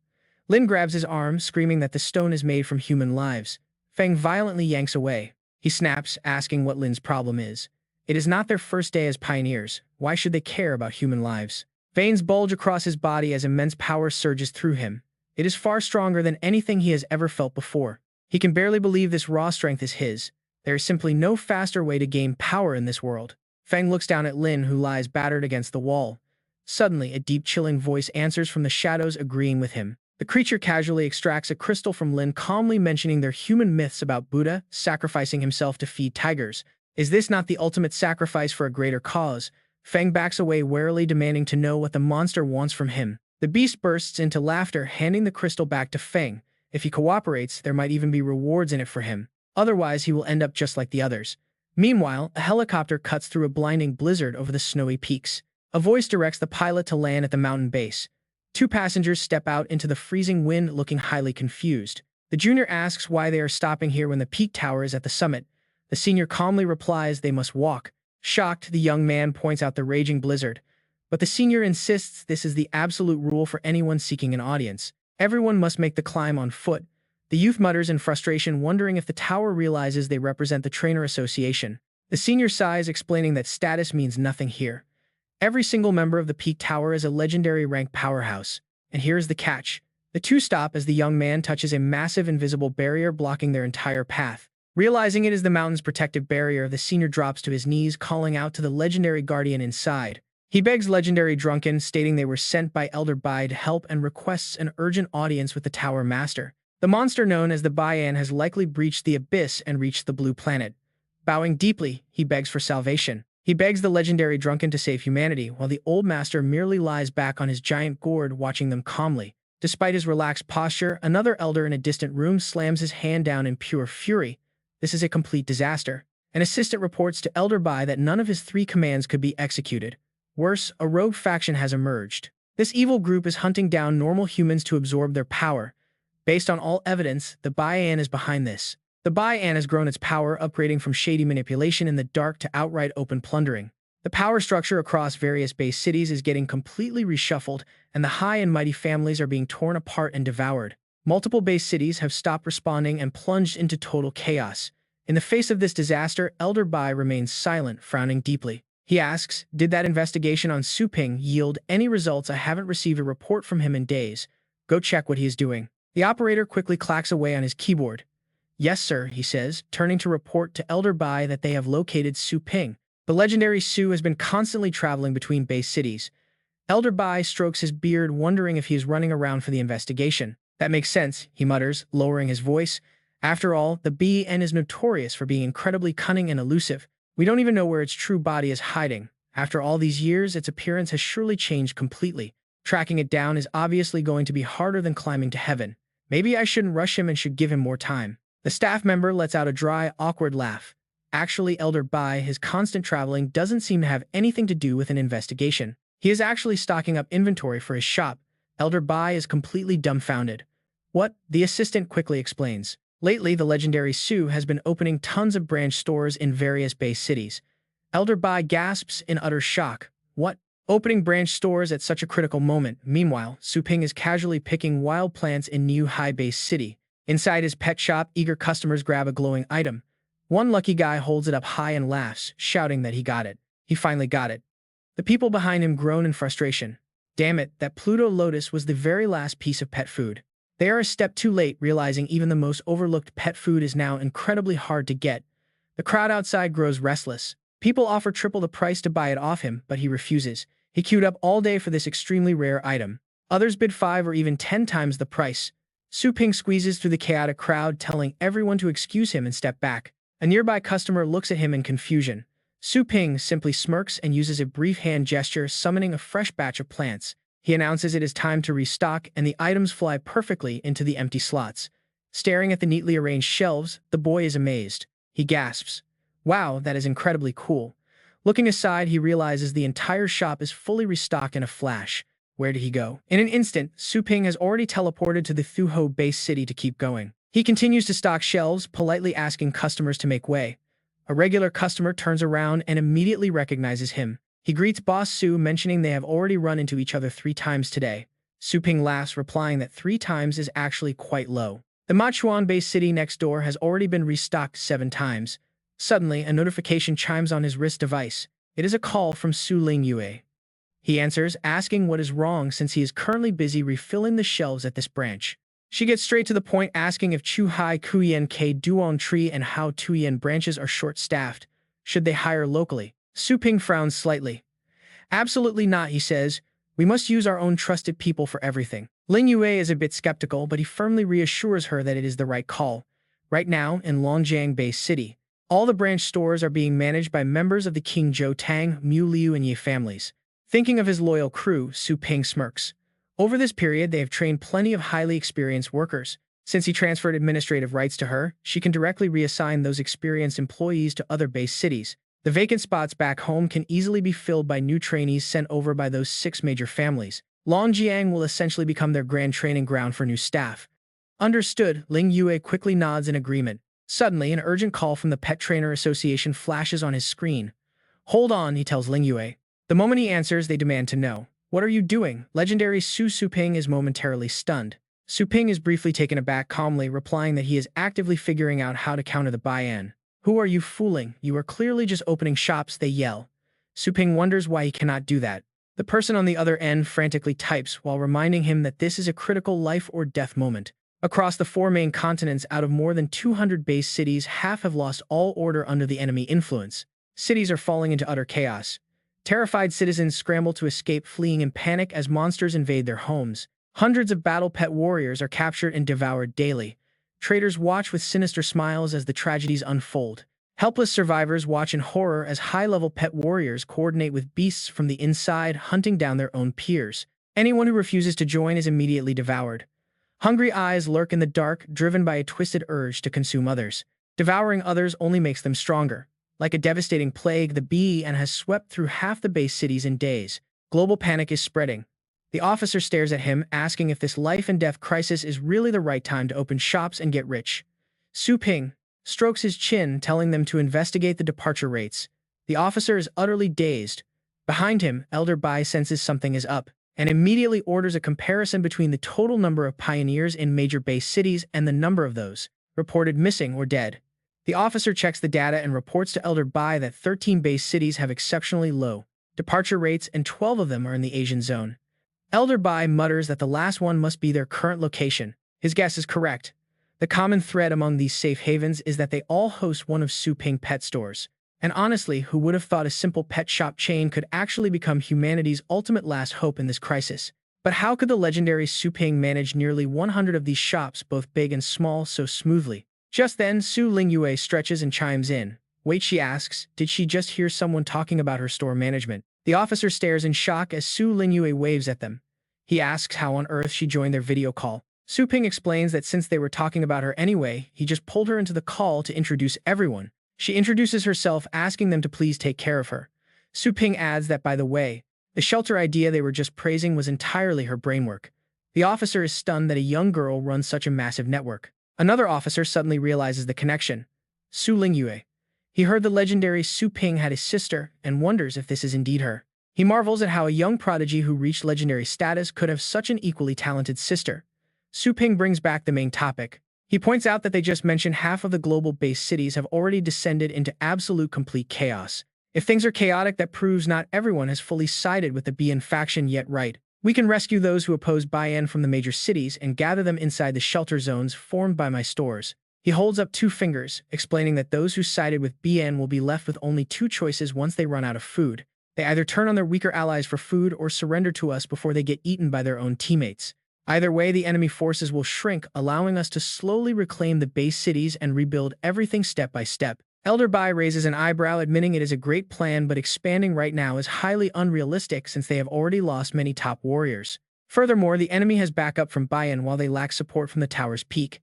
Lin grabs his arm, screaming that the stone is made from human lives. Feng violently yanks away. He snaps, asking what Lin's problem is. It is not their first day as pioneers. Why should they care about human lives? Veins bulge across his body as immense power surges through him. It is far stronger than anything he has ever felt before. He can barely believe this raw strength is his. There is simply no faster way to gain power in this world. Feng looks down at Lin, who lies battered against the wall. Suddenly, a deep, chilling voice answers from the shadows, agreeing with him. The creature casually extracts a crystal from Lin, calmly mentioning their human myths about Buddha sacrificing himself to feed tigers. Is this not the ultimate sacrifice for a greater cause? Feng backs away warily, demanding to know what the monster wants from him. The beast bursts into laughter, handing the crystal back to Feng. If he cooperates, there might even be rewards in it for him. Otherwise, he will end up just like the others. Meanwhile, a helicopter cuts through a blinding blizzard over the snowy peaks. A voice directs the pilot to land at the mountain base. 2 passengers step out into the freezing wind, looking highly confused. The junior asks why they are stopping here when the peak tower is at the summit. The senior calmly replies they must walk. Shocked, the young man points out the raging blizzard. But the senior insists this is the absolute rule for anyone seeking an audience. Everyone must make the climb on foot. The youth mutters in frustration, wondering if the tower realizes they represent the Trainer Association. The senior sighs, explaining that status means nothing here. Every single member of the Peak Tower is a legendary rank powerhouse. And here is the catch. The 2 stop as the young man touches a massive invisible barrier blocking their entire path. Realizing it is the mountain's protective barrier, the senior drops to his knees, calling out to the legendary guardian inside. He begs Legendary Drunken, stating they were sent by Elder Bai to help, and requests an urgent audience with the Tower Master. The monster known as the Baian has likely breached the abyss and reached the Blue Planet. Bowing deeply, he begs for salvation. He begs the Legendary Drunken to save humanity, while the old master merely lies back on his giant gourd, watching them calmly. Despite his relaxed posture, another elder in a distant room slams his hand down in pure fury. This is a complete disaster. An assistant reports to Elder Bai that none of his 3 commands could be executed. Worse, a rogue faction has emerged. This evil group is hunting down normal humans to absorb their power. Based on all evidence, the Baian is behind this. The Baian has grown its power, upgrading from shady manipulation in the dark to outright open plundering. The power structure across various base cities is getting completely reshuffled, and the high and mighty families are being torn apart and devoured. Multiple base cities have stopped responding and plunged into total chaos. In the face of this disaster, Elder Bai remains silent, frowning deeply. He asks, did that investigation on Su Ping yield any results? I haven't received a report from him in days. Go check what he is doing. The operator quickly clacks away on his keyboard. Yes, sir, he says, turning to report to Elder Bai that they have located Su Ping. The legendary Su has been constantly traveling between base cities. Elder Bai strokes his beard, wondering if he is running around for the investigation. That makes sense, he mutters, lowering his voice. After all, the BN is notorious for being incredibly cunning and elusive. We don't even know where its true body is hiding. After all these years, its appearance has surely changed completely. Tracking it down is obviously going to be harder than climbing to heaven. Maybe I shouldn't rush him and should give him more time. The staff member lets out a dry, awkward laugh. Actually, Elder Bai, his constant traveling doesn't seem to have anything to do with an investigation. He is actually stocking up inventory for his shop. Elder Bai is completely dumbfounded. What? The assistant quickly explains. Lately, the legendary Su has been opening tons of branch stores in various base cities. Elder Bai gasps in utter shock. What? Opening branch stores at such a critical moment. Meanwhile, Su Ping is casually picking wild plants in New High Base City. Inside his pet shop, eager customers grab a glowing item. One lucky guy holds it up high and laughs, shouting that he got it. He finally got it. The people behind him groan in frustration. Damn it, that Pluto Lotus was the very last piece of pet food. They are a step too late, realizing even the most overlooked pet food is now incredibly hard to get. The crowd outside grows restless. People offer triple the price to buy it off him, but he refuses. He queued up all day for this extremely rare item. Others bid 5 or even 10 times the price. Su Ping squeezes through the chaotic crowd, telling everyone to excuse him and step back. A nearby customer looks at him in confusion. Su Ping simply smirks and uses a brief hand gesture, summoning a fresh batch of plants. He announces it is time to restock, and the items fly perfectly into the empty slots. Staring at the neatly arranged shelves, the boy is amazed. He gasps. Wow, that is incredibly cool. Looking aside, he realizes the entire shop is fully restocked in a flash. Where did he go? In an instant, Su Ping has already teleported to the Thuho base city to keep going. He continues to stock shelves, politely asking customers to make way. A regular customer turns around and immediately recognizes him. He greets Boss Su, mentioning they have already run into each other 3 times today. Su Ping laughs, replying that 3 times is actually quite low. The Machuan base city next door has already been restocked 7 times. Suddenly, a notification chimes on his wrist device. It is a call from Su Lingyue. He answers, asking what is wrong since he is currently busy refilling the shelves at this branch. She gets straight to the point, asking if Chuhai Kuyen K Duan Tree and Hao Tuyen branches are short-staffed. Should they hire locally? Su Ping frowns slightly. Absolutely not, he says. We must use our own trusted people for everything. Ling Yue is a bit skeptical, but he firmly reassures her that it is the right call. Right now, in Longjiang Base City, all the branch stores are being managed by members of the King Zhou Tang, Mu Liu, and Ye families. Thinking of his loyal crew, Su Ping smirks. Over this period, they have trained plenty of highly experienced workers. Since he transferred administrative rights to her, she can directly reassign those experienced employees to other base cities. The vacant spots back home can easily be filled by new trainees sent over by those 6 major families. Longjiang will essentially become their grand training ground for new staff. Understood, Ling Yue quickly nods in agreement. Suddenly, an urgent call from the Pet Trainer Association flashes on his screen. Hold on, he tells Ling Yue. The moment he answers, they demand to know. What are you doing? Legendary Su Ping is momentarily stunned. Su Ping is briefly taken aback, calmly replying that he is actively figuring out how to counter the Baiyan. Who are you fooling? You are clearly just opening shops, they yell. Su Ping wonders why he cannot do that. The person on the other end frantically types while reminding him that this is a critical life or death moment. Across the 4 main continents, out of more than 200 base cities, half have lost all order under the enemy influence. Cities are falling into utter chaos. Terrified citizens scramble to escape, fleeing in panic as monsters invade their homes. Hundreds of battle pet warriors are captured and devoured daily. Traders watch with sinister smiles as the tragedies unfold. Helpless survivors watch in horror as high-level pet warriors coordinate with beasts from the inside, hunting down their own peers. Anyone who refuses to join is immediately devoured. Hungry eyes lurk in the dark, driven by a twisted urge to consume others. Devouring others only makes them stronger. Like a devastating plague, the BN has swept through half the base cities in days. Global panic is spreading. The officer stares at him, asking if this life-and-death crisis is really the right time to open shops and get rich. Su Ping strokes his chin, telling them to investigate the departure rates. The officer is utterly dazed. Behind him, Elder Bai senses something is up, and immediately orders a comparison between the total number of pioneers in major base cities and the number of those reported missing or dead. The officer checks the data and reports to Elder Bai that 13 base cities have exceptionally low departure rates and 12 of them are in the Asian zone. Elder Bai mutters that the last one must be their current location. His guess is correct. The common thread among these safe havens is that they all host one of Su Ping pet stores. And honestly, who would have thought a simple pet shop chain could actually become humanity's ultimate last hope in this crisis? But how could the legendary Su Ping manage nearly 100 of these shops, both big and small, so smoothly? Just then, Su Lingyue stretches and chimes in. Wait, she asks, did she just hear someone talking about her store management? The officer stares in shock as Su Lingyue waves at them. He asks how on earth she joined their video call. Su Ping explains that since they were talking about her anyway, he just pulled her into the call to introduce everyone. She introduces herself, asking them to please take care of her. Su Ping adds that, by the way, the shelter idea they were just praising was entirely her brainwork. The officer is stunned that a young girl runs such a massive network. Another officer suddenly realizes the connection. Su Lingyue. He heard the legendary Su Ping had a sister and wonders if this is indeed her. He marvels at how a young prodigy who reached legendary status could have such an equally talented sister. Su Ping brings back the main topic. He points out that they just mentioned half of the global-based cities have already descended into absolute complete chaos. If things are chaotic, that proves not everyone has fully sided with the BN faction yet, right? We can rescue those who oppose BN from the major cities and gather them inside the shelter zones formed by my stores. He holds up two fingers, explaining that those who sided with BN will be left with only two choices once they run out of food. They either turn on their weaker allies for food or surrender to us before they get eaten by their own teammates. Either way, the enemy forces will shrink, allowing us to slowly reclaim the base cities and rebuild everything step by step. Elder Bai raises an eyebrow, admitting it is a great plan, but expanding right now is highly unrealistic since they have already lost many top warriors. Furthermore, the enemy has backup from Bayan while they lack support from the tower's peak.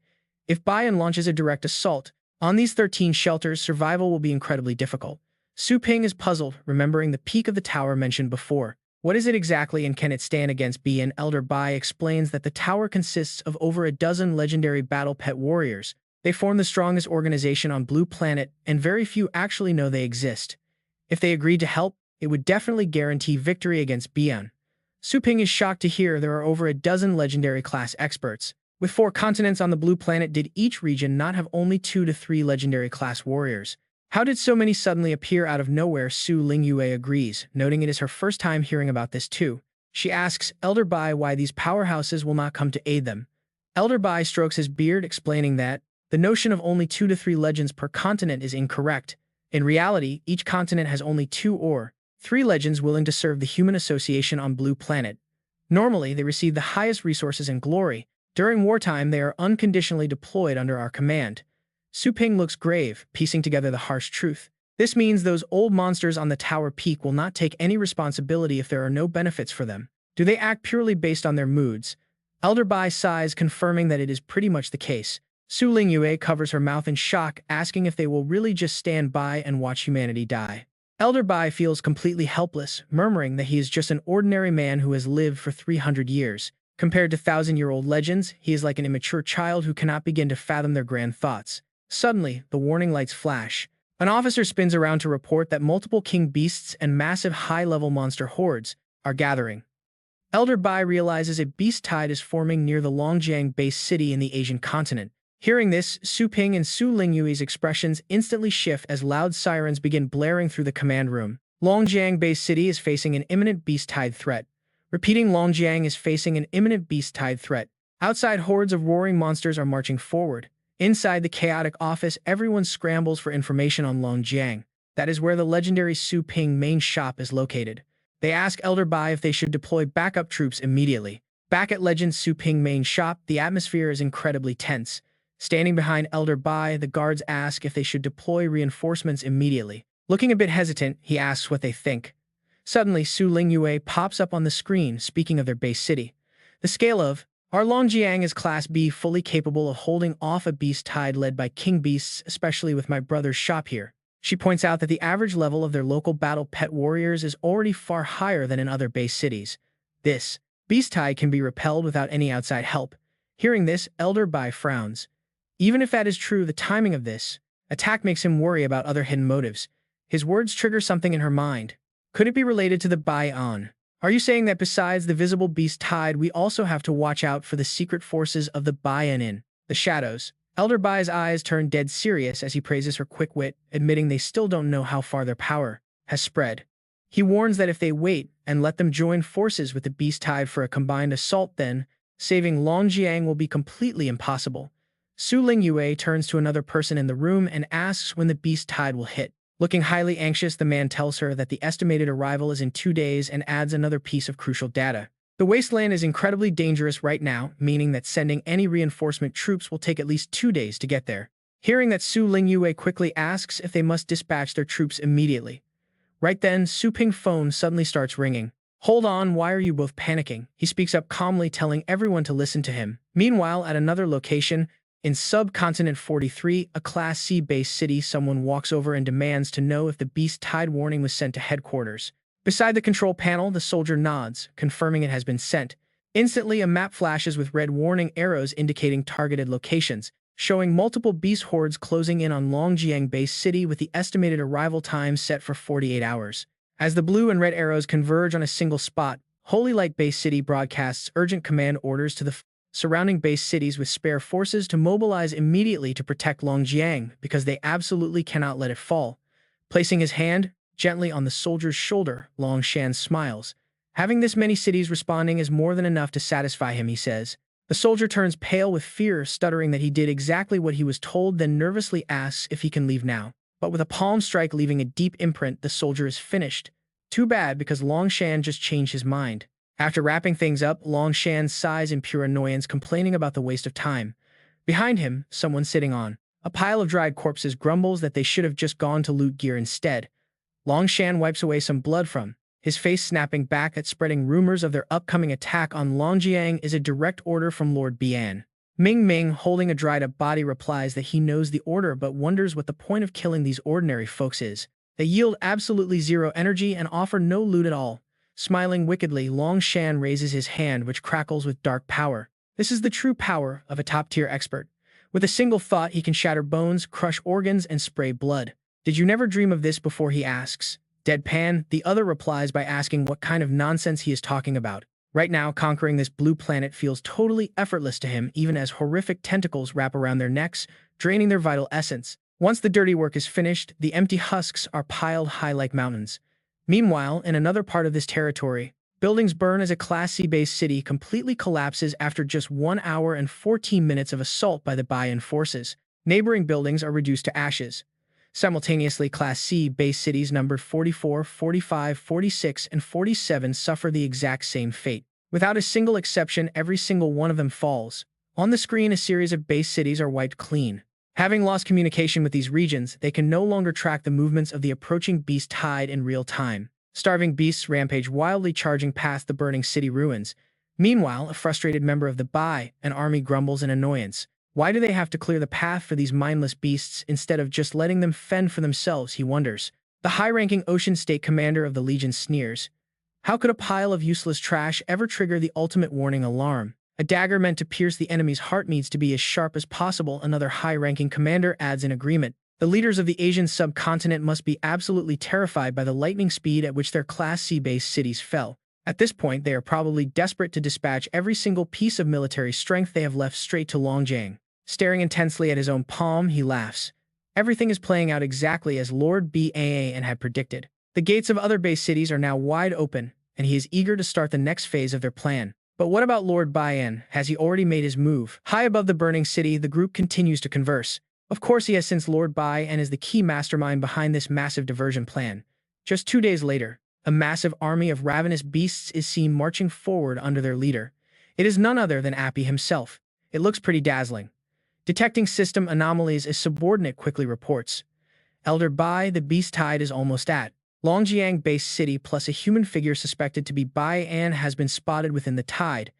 If Bayan launches a direct assault on these 13 shelters, survival will be incredibly difficult. Su Ping is puzzled, remembering the peak of the tower mentioned before. What is it exactly, and can it stand against BN? Elder Bai explains that the tower consists of over a dozen legendary battle pet warriors. They form the strongest organization on Blue Planet, and very few actually know they exist. If they agreed to help, it would definitely guarantee victory against BN. Su Ping is shocked to hear there are over a dozen legendary class experts. With 4 continents on the Blue Planet, did each region not have only 2 to 3 legendary class warriors? How did so many suddenly appear out of nowhere? Su Lingyue agrees, noting it is her first time hearing about this too. She asks Elder Bai why these powerhouses will not come to aid them. Elder Bai strokes his beard, explaining that the notion of only 2 to 3 legends per continent is incorrect. In reality, each continent has only 2 or 3 legends willing to serve the Human Association on Blue Planet. Normally, they receive the highest resources and glory. During wartime, they are unconditionally deployed under our command. Su Ping looks grave, piecing together the harsh truth. This means those old monsters on the tower peak will not take any responsibility if there are no benefits for them. Do they act purely based on their moods? Elder Bai sighs, confirming that it is pretty much the case. Su Lingyue covers her mouth in shock, asking if they will really just stand by and watch humanity die. Elder Bai feels completely helpless, murmuring that he is just an ordinary man who has lived for 300 years. Compared to 1,000-year-old legends, he is like an immature child who cannot begin to fathom their grand thoughts. Suddenly, the warning lights flash. An officer spins around to report that multiple king beasts and massive high-level monster hordes are gathering. Elder Bai realizes a beast tide is forming near the Longjiang base city in the Asian continent. Hearing this, Su Ping and Su Lingyue's expressions instantly shift as loud sirens begin blaring through the command room. Longjiang base city is facing an imminent beast tide threat. Repeating, Longjiang is facing an imminent beast tide threat. Outside, hordes of roaring monsters are marching forward. Inside the chaotic office, everyone scrambles for information on Longjiang. That is where the legendary Su Ping main shop is located. They ask Elder Bai if they should deploy backup troops immediately. Back at Legend Su Ping main shop, the atmosphere is incredibly tense. Standing behind Elder Bai, the guards ask if they should deploy reinforcements immediately. Looking a bit hesitant, he asks what they think. Suddenly, Su Lingyue pops up on the screen, speaking of their base city. The scale of our Longjiang is Class B, fully capable of holding off a beast tide led by king beasts, especially with my brother's shop here. She points out that the average level of their local battle pet warriors is already far higher than in other base cities. This beast tide can be repelled without any outside help. Hearing this, Elder Bai frowns. Even if that is true, the timing of this attack makes him worry about other hidden motives. His words trigger something in her mind. Could it be related to the Bai-on? Are you saying that besides the visible beast tide, we also have to watch out for the secret forces of the Bai-an in the shadows? Elder Bai's eyes turn dead serious as he praises her quick wit, admitting they still don't know how far their power has spread. He warns that if they wait and let them join forces with the beast tide for a combined assault, then saving Longjiang will be completely impossible. Su Lingyue turns to another person in the room and asks when the beast tide will hit. Looking highly anxious, the man tells her that the estimated arrival is in 2 days and adds another piece of crucial data. The wasteland is incredibly dangerous right now, meaning that sending any reinforcement troops will take at least 2 days to get there. Hearing that, Su Lingyue quickly asks if they must dispatch their troops immediately. Right then, Su Ping's phone suddenly starts ringing. "Hold on, why are you both panicking?" He speaks up calmly, telling everyone to listen to him. Meanwhile, at another location, in Subcontinent 43, a Class C-based city, someone walks over and demands to know if the beast tide warning was sent to headquarters. Beside the control panel, the soldier nods, confirming it has been sent. Instantly, a map flashes with red warning arrows indicating targeted locations, showing multiple beast hordes closing in on Longjiang-based city with the estimated arrival time set for 48 hours. As the blue and red arrows converge on a single spot, Holy Light-based city broadcasts urgent command orders to the surrounding base cities with spare forces to mobilize immediately to protect Longjiang because they absolutely cannot let it fall. Placing his hand gently on the soldier's shoulder, Longshan smiles. Having this many cities responding is more than enough to satisfy him, he says. The soldier turns pale with fear, stuttering that he did exactly what he was told, then nervously asks if he can leave now. But with a palm strike leaving a deep imprint, the soldier is finished. Too bad, because Longshan just changed his mind. After wrapping things up, Longshan sighs in pure annoyance, complaining about the waste of time. Behind him, someone sitting on a pile of dried corpses grumbles that they should have just gone to loot gear instead. Longshan wipes away some blood from his face, snapping back at spreading rumors of their upcoming attack on Longjiang is a direct order from Lord Bian. Ming Ming, holding a dried-up body, replies that he knows the order but wonders what the point of killing these ordinary folks is. They yield absolutely zero energy and offer no loot at all. Smiling wickedly, Longshan raises his hand, which crackles with dark power. This is the true power of a top-tier expert. With a single thought, he can shatter bones, crush organs, and spray blood. "Did you never dream of this before?" he asks. Deadpan, the other replies by asking what kind of nonsense he is talking about. Right now, conquering this blue planet feels totally effortless to him, even as horrific tentacles wrap around their necks, draining their vital essence. Once the dirty work is finished, the empty husks are piled high like mountains. Meanwhile, in another part of this territory, buildings burn as a Class C-based city completely collapses after just 1 hour and 14 minutes of assault by the Bayan forces. Neighboring buildings are reduced to ashes. Simultaneously, Class C-based cities numbered 44, 45, 46, and 47 suffer the exact same fate. Without a single exception, every single one of them falls. On the screen, a series of base cities are wiped clean. Having lost communication with these regions, they can no longer track the movements of the approaching beast tide in real time. Starving beasts rampage wildly, charging past the burning city ruins. Meanwhile, a frustrated member of the Bai, an army, grumbles in annoyance. Why do they have to clear the path for these mindless beasts instead of just letting them fend for themselves, he wonders. The high-ranking Ocean State commander of the Legion sneers. How could a pile of useless trash ever trigger the ultimate warning alarm? A dagger meant to pierce the enemy's heart needs to be as sharp as possible, another high-ranking commander adds in agreement. The leaders of the Asian subcontinent must be absolutely terrified by the lightning speed at which their Class C-based cities fell. At this point, they are probably desperate to dispatch every single piece of military strength they have left straight to Longjiang. Staring intensely at his own palm, he laughs. Everything is playing out exactly as Lord Ban had predicted. The gates of other base cities are now wide open, and he is eager to start the next phase of their plan. But what about Lord Bian? Has he already made his move? High above the burning city, the group continues to converse. Of course he has, since Lord Bian is the key mastermind behind this massive diversion plan. Just 2 days later, a massive army of ravenous beasts is seen marching forward under their leader. It is none other than Appy himself. It looks pretty dazzling. Detecting system anomalies, a subordinate quickly reports. Elder Bai, the beast tide is almost at Longjiang-based city, plus a human figure suspected to be Bai-an has been spotted within the tide.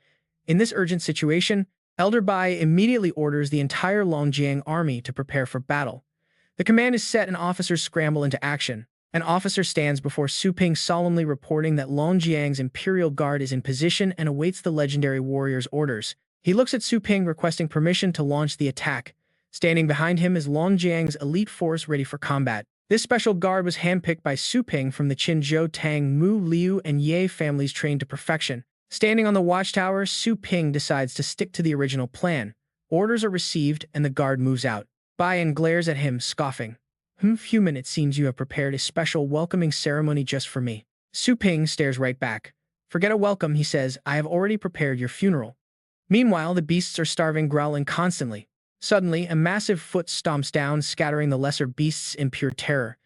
In this urgent situation, Elder Bai immediately orders the entire Longjiang army to prepare for battle. The command is set and officers scramble into action. An officer stands before Su Ping, solemnly reporting that Longjiang's Imperial Guard is in position and awaits the legendary warrior's orders. He looks at Su Ping, requesting permission to launch the attack. Standing behind him is Longjiang's elite force ready for combat. This special guard was handpicked by Su Ping from the Qinzhou, Tang, Mu, Liu, and Ye families, trained to perfection. Standing on the watchtower, Su Ping decides to stick to the original plan. Orders are received, and the guard moves out. Bian glares at him, scoffing. Human, it seems you have prepared a special welcoming ceremony just for me." Su Ping stares right back. "Forget a welcome," he says. "I have already prepared your funeral." Meanwhile, the beasts are starving, growling constantly. Suddenly, a massive foot stomps down, scattering the lesser beasts in pure terror.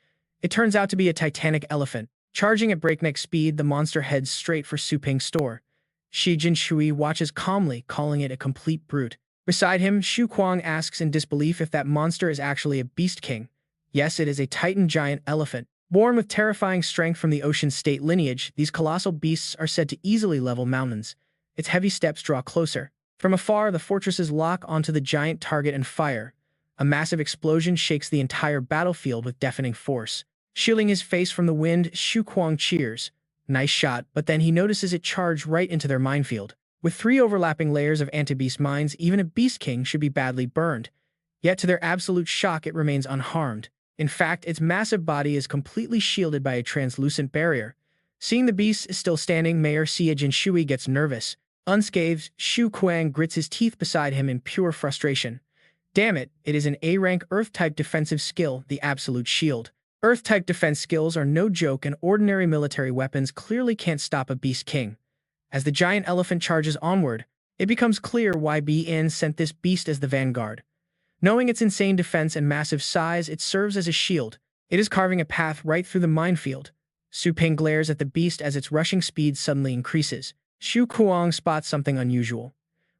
It turns out to be a titanic elephant. Charging at breakneck speed, the monster heads straight for Su Ping's store. Shi Jinshui watches calmly, calling it a complete brute. Beside him, Shu Kuang asks in disbelief if that monster is actually a beast king. Yes, it is a titan giant elephant. Born with terrifying strength from the ocean state lineage, these colossal beasts are said to easily level mountains. Its heavy steps draw closer. From afar, the fortresses lock onto the giant target and fire. A massive explosion shakes the entire battlefield with deafening force. Shielding his face from the wind, Shu Kuang cheers. Nice shot, but then he notices it charge right into their minefield. With 3 overlapping layers of anti-beast mines, even a beast king should be badly burned. Yet to their absolute shock, it remains unharmed. In fact, its massive body is completely shielded by a translucent barrier. Seeing the beast is still standing, Mayor Xia Jinshui gets nervous. Unscathed, Shu Kuang grits his teeth beside him in pure frustration. Damn it, it is an A-rank Earth-type defensive skill, the Absolute Shield. Earth-type defense skills are no joke, and ordinary military weapons clearly can't stop a beast king. As the giant elephant charges onward, it becomes clear why BN sent this beast as the vanguard. Knowing its insane defense and massive size, it serves as a shield. It is carving a path right through the minefield. Su Ping glares at the beast as its rushing speed suddenly increases. Shu Kuang spots something unusual.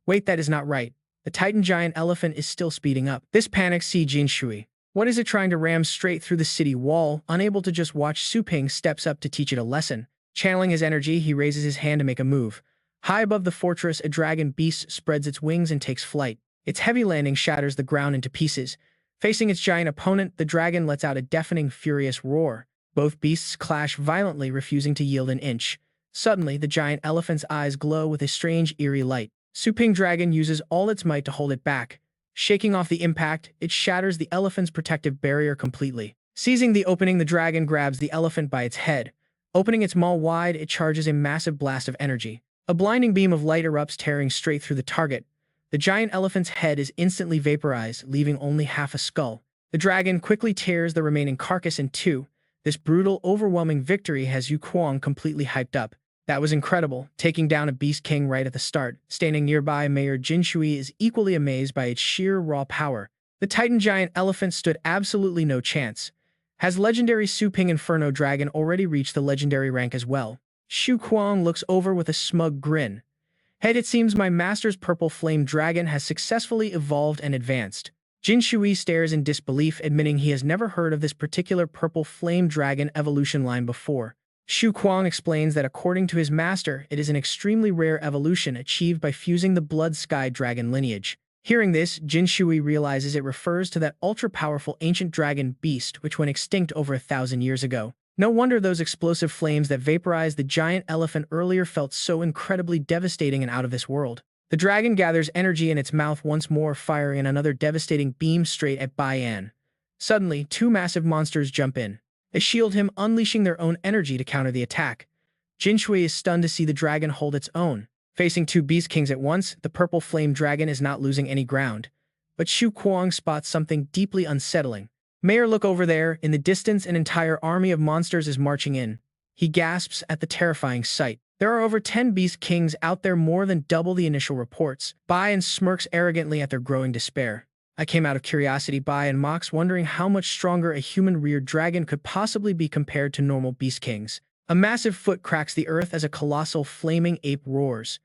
Wait, that is not right. The titan giant elephant is still speeding up. This panics Xi Jinshui. What is it trying to ram straight through the city wall? Unable to just watch, Su Ping steps up to teach it a lesson. Channeling his energy, he raises his hand to make a move. High above the fortress, a dragon beast spreads its wings and takes flight. Its heavy landing shatters the ground into pieces. Facing its giant opponent, the dragon lets out a deafening, furious roar. Both beasts clash violently, refusing to yield an inch. Suddenly, the giant elephant's eyes glow with a strange, eerie light. Su Ping Dragon uses all its might to hold it back. Shaking off the impact, it shatters the elephant's protective barrier completely. Seizing the opening, the dragon grabs the elephant by its head. Opening its maw wide, it charges a massive blast of energy. A blinding beam of light erupts, tearing straight through the target. The giant elephant's head is instantly vaporized, leaving only half a skull. The dragon quickly tears the remaining carcass in two. This brutal, overwhelming victory has Yu Kuang completely hyped up. That was incredible, taking down a beast king right at the start. Standing nearby, Mayor Jinshui is equally amazed by its sheer raw power. The titan giant elephant stood absolutely no chance. Has legendary Su Ping Inferno Dragon already reached the legendary rank as well? Shu Kuang looks over with a smug grin. Head, it seems my master's purple flame dragon has successfully evolved and advanced. Jinshui stares in disbelief, admitting he has never heard of this particular purple flame dragon evolution line before. Shu Kuang explains that according to his master, it is an extremely rare evolution achieved by fusing the blood sky dragon lineage. Hearing this, Jinshui realizes it refers to that ultra-powerful ancient dragon beast which went extinct over 1,000 years ago. No wonder those explosive flames that vaporized the giant elephant earlier felt so incredibly devastating and out of this world. The dragon gathers energy in its mouth once more, firing another devastating beam straight at Bai An. Suddenly, 2 massive monsters jump in. They shield him, unleashing their own energy to counter the attack. Jinshui is stunned to see the dragon hold its own. Facing 2 beast kings at once, the purple flame dragon is not losing any ground. But Shu Kuang spots something deeply unsettling. Mayor, look over there. In the distance, an entire army of monsters is marching in. He gasps at the terrifying sight. There are over 10 beast kings out there, more than double the initial reports. Bai An smirks arrogantly at their growing despair. I came out of curiosity, Bai An mocks, wondering how much stronger a human-reared dragon could possibly be compared to normal beast kings. A massive foot cracks the earth as a colossal flaming ape roars.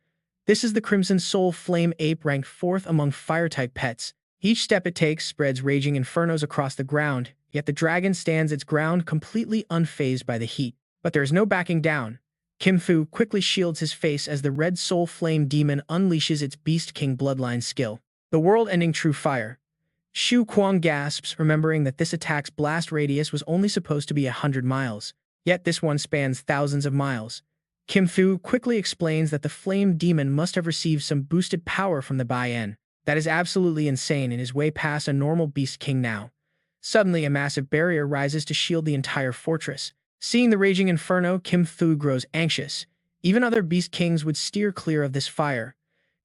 This is the Crimson Soul Flame Ape, ranked 4th among fire-type pets. Each step it takes spreads raging infernos across the ground, yet the dragon stands its ground completely unfazed by the heat. But there is no backing down. Kim Fu quickly shields his face as the Red Soul Flame Demon unleashes its Beast King bloodline skill. The world-ending True Fire. Shu Kuang gasps, remembering that this attack's blast radius was only supposed to be 100 miles. Yet this one spans thousands of miles. Kim Fu quickly explains that the Flame Demon must have received some boosted power from the Bai An. That is absolutely insane and is way past a normal Beast King now. Suddenly, a massive barrier rises to shield the entire fortress. Seeing the raging inferno, Kim Fu grows anxious. Even other Beast Kings would steer clear of this fire.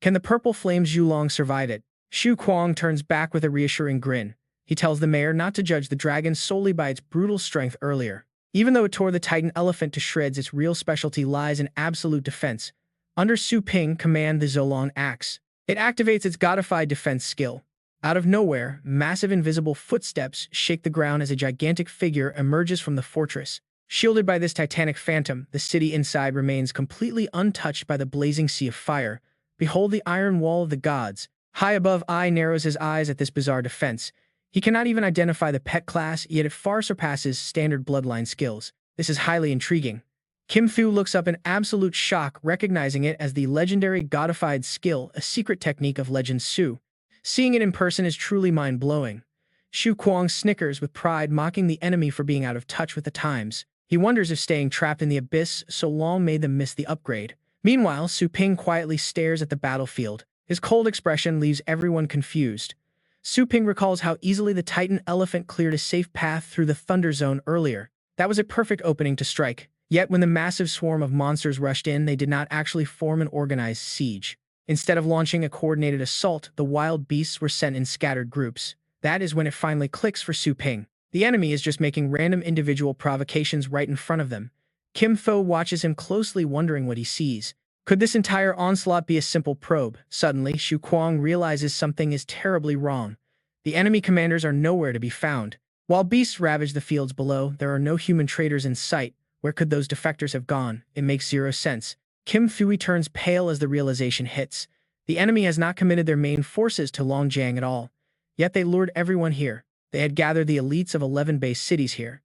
Can the purple flames Yulong survive it? Shu Kuang turns back with a reassuring grin. He tells the mayor not to judge the dragon solely by its brutal strength earlier. Even though it tore the titan elephant to shreds, its real specialty lies in absolute defense. Under Su Ping command, the Zolong Axe. It activates its godified defense skill. Out of nowhere, massive invisible footsteps shake the ground as a gigantic figure emerges from the fortress. Shielded by this titanic phantom, the city inside remains completely untouched by the blazing sea of fire. Behold the iron wall of the gods. High above, Ai narrows his eyes at this bizarre defense. He cannot even identify the pet class, yet it far surpasses standard bloodline skills. This is highly intriguing. Kim Fu looks up in absolute shock, recognizing it as the legendary godified skill, a secret technique of Legend Su. Seeing it in person is truly mind-blowing. Shu Kuang snickers with pride, mocking the enemy for being out of touch with the times. He wonders if staying trapped in the abyss so long made them miss the upgrade. Meanwhile, Su Ping quietly stares at the battlefield. His cold expression leaves everyone confused. Su Ping recalls how easily the Titan elephant cleared a safe path through the Thunder Zone earlier. That was a perfect opening to strike. Yet when the massive swarm of monsters rushed in, they did not actually form an organized siege. Instead of launching a coordinated assault, the wild beasts were sent in scattered groups. That is when it finally clicks for Su Ping. The enemy is just making random individual provocations right in front of them. Kim Tho watches him closely, wondering what he sees. Could this entire onslaught be a simple probe? Suddenly, Shu Kuang realizes something is terribly wrong. The enemy commanders are nowhere to be found. While beasts ravage the fields below, there are no human traders in sight. Where could those defectors have gone? It makes zero sense. Kim Fui turns pale as the realization hits. The enemy has not committed their main forces to Longjiang at all. Yet they lured everyone here. They had gathered the elites of 11 base cities here.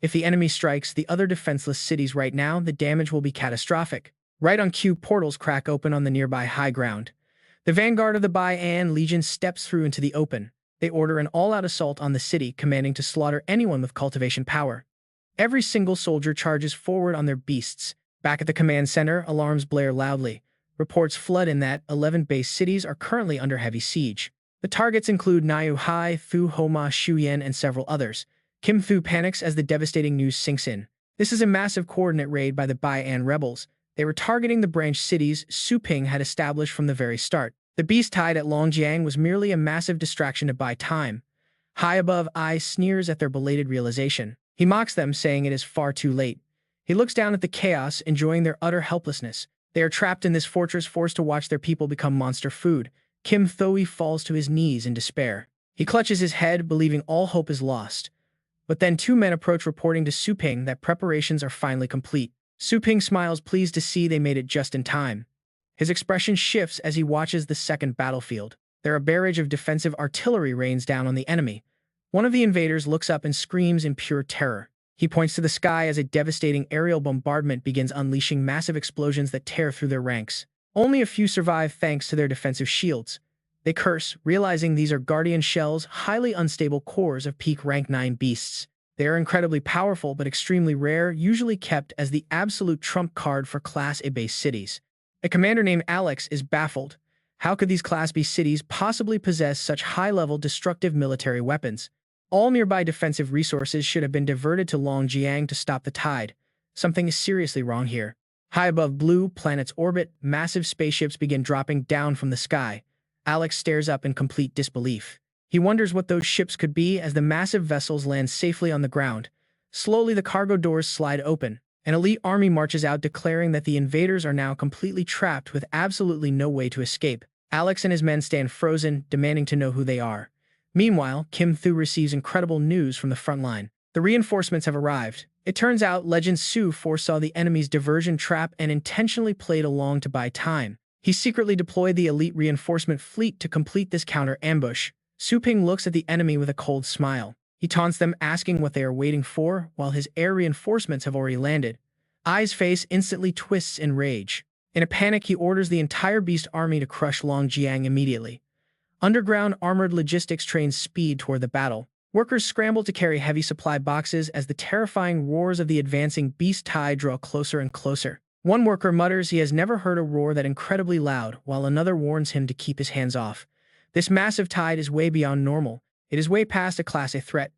If the enemy strikes the other defenseless cities right now, the damage will be catastrophic. Right on cue, portals crack open on the nearby high ground. The vanguard of the Bai An Legion steps through into the open. They order an all-out assault on the city, commanding to slaughter anyone with cultivation power. Every single soldier charges forward on their beasts. Back at the command center, alarms blare loudly. Reports flood in that 11 base cities are currently under heavy siege. The targets include Niu Hai, Fu Homa, Shuyan, and several others. Kim Fu panics as the devastating news sinks in. This is a massive coordinate raid by the Bai An rebels. They were targeting the branch cities Su Ping had established from the very start. The beast tied at Longjiang was merely a massive distraction to buy time. High above, Ai sneers at their belated realization. He mocks them, saying it is far too late. He looks down at the chaos, enjoying their utter helplessness. They are trapped in this fortress, forced to watch their people become monster food. Kim Tho falls to his knees in despair. He clutches his head, believing all hope is lost. But then two men approach, reporting to Su Ping that preparations are finally complete. Su Ping smiles, pleased to see they made it just in time. His expression shifts as he watches the second battlefield. There a barrage of defensive artillery rains down on the enemy. One of the invaders looks up and screams in pure terror. He points to the sky as a devastating aerial bombardment begins, unleashing massive explosions that tear through their ranks. Only a few survive thanks to their defensive shields. They curse, realizing these are Guardian Shell's highly unstable cores of peak rank 9 beasts. They are incredibly powerful but extremely rare, usually kept as the absolute trump card for Class A base cities. A commander named Alex is baffled. How could these Class B cities possibly possess such high-level destructive military weapons? All nearby defensive resources should have been diverted to Longjiang to stop the tide. Something is seriously wrong here. High above Blue Planet's orbit, massive spaceships begin dropping down from the sky. Alex stares up in complete disbelief. He wonders what those ships could be as the massive vessels land safely on the ground. Slowly, the cargo doors slide open. An elite army marches out, declaring that the invaders are now completely trapped with absolutely no way to escape. Alex and his men stand frozen, demanding to know who they are. Meanwhile, Kim Thu receives incredible news from the front line. The reinforcements have arrived. It turns out Legend Su foresaw the enemy's diversion trap and intentionally played along to buy time. He secretly deployed the elite reinforcement fleet to complete this counter-ambush. Su Ping looks at the enemy with a cold smile. He taunts them, asking what they are waiting for, while his air reinforcements have already landed. Ai's face instantly twists in rage. In a panic, he orders the entire beast army to crush Longjiang immediately. Underground armored logistics trains speed toward the battle. Workers scramble to carry heavy supply boxes as the terrifying roars of the advancing beast tide draw closer and closer. One worker mutters he has never heard a roar that incredibly loud, while another warns him to keep his hands off. This massive tide is way beyond normal. It is way past a Class A threat.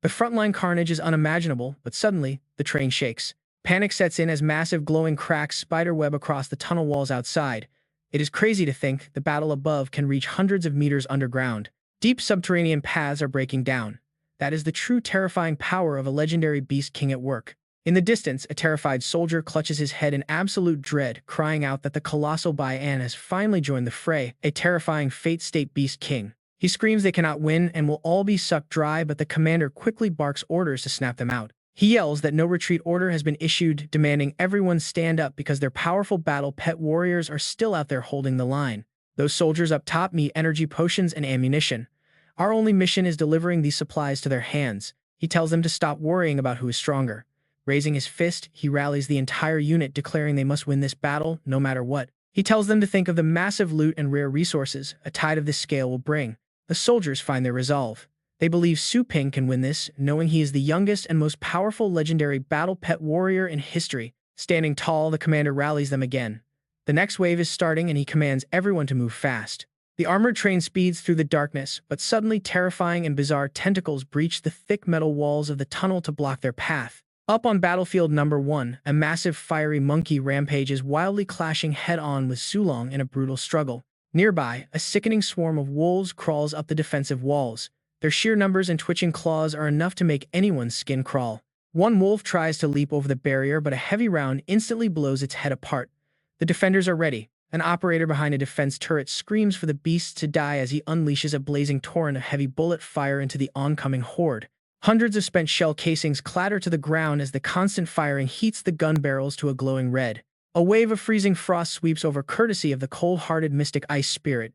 The frontline carnage is unimaginable, but suddenly, the train shakes. Panic sets in as massive glowing cracks spiderweb across the tunnel walls outside. It is crazy to think the battle above can reach hundreds of meters underground. Deep subterranean paths are breaking down. That is the true terrifying power of a legendary beast king at work. In the distance, a terrified soldier clutches his head in absolute dread, crying out that the colossal Bai An has finally joined the fray, a terrifying fate-state beast king. He screams they cannot win and will all be sucked dry, but the commander quickly barks orders to snap them out. He yells that no retreat order has been issued, demanding everyone stand up because their powerful battle pet warriors are still out there holding the line. Those soldiers up top need energy potions and ammunition. Our only mission is delivering these supplies to their hands. He tells them to stop worrying about who is stronger. Raising his fist, he rallies the entire unit, declaring they must win this battle no matter what. He tells them to think of the massive loot and rare resources a tide of this scale will bring. The soldiers find their resolve. They believe Su Ping can win this, knowing he is the youngest and most powerful legendary battle pet warrior in history. Standing tall, the commander rallies them again. The next wave is starting and he commands everyone to move fast. The armored train speeds through the darkness, but suddenly terrifying and bizarre tentacles breach the thick metal walls of the tunnel to block their path. Up on battlefield number 1, a massive fiery monkey rampages, wildly clashing head-on with Sulong in a brutal struggle. Nearby, a sickening swarm of wolves crawls up the defensive walls. Their sheer numbers and twitching claws are enough to make anyone's skin crawl. One wolf tries to leap over the barrier, but a heavy round instantly blows its head apart. The defenders are ready. An operator behind a defense turret screams for the beast to die as he unleashes a blazing torrent of heavy bullet fire into the oncoming horde. Hundreds of spent shell casings clatter to the ground as the constant firing heats the gun barrels to a glowing red. A wave of freezing frost sweeps over, courtesy of the cold-hearted mystic ice spirit.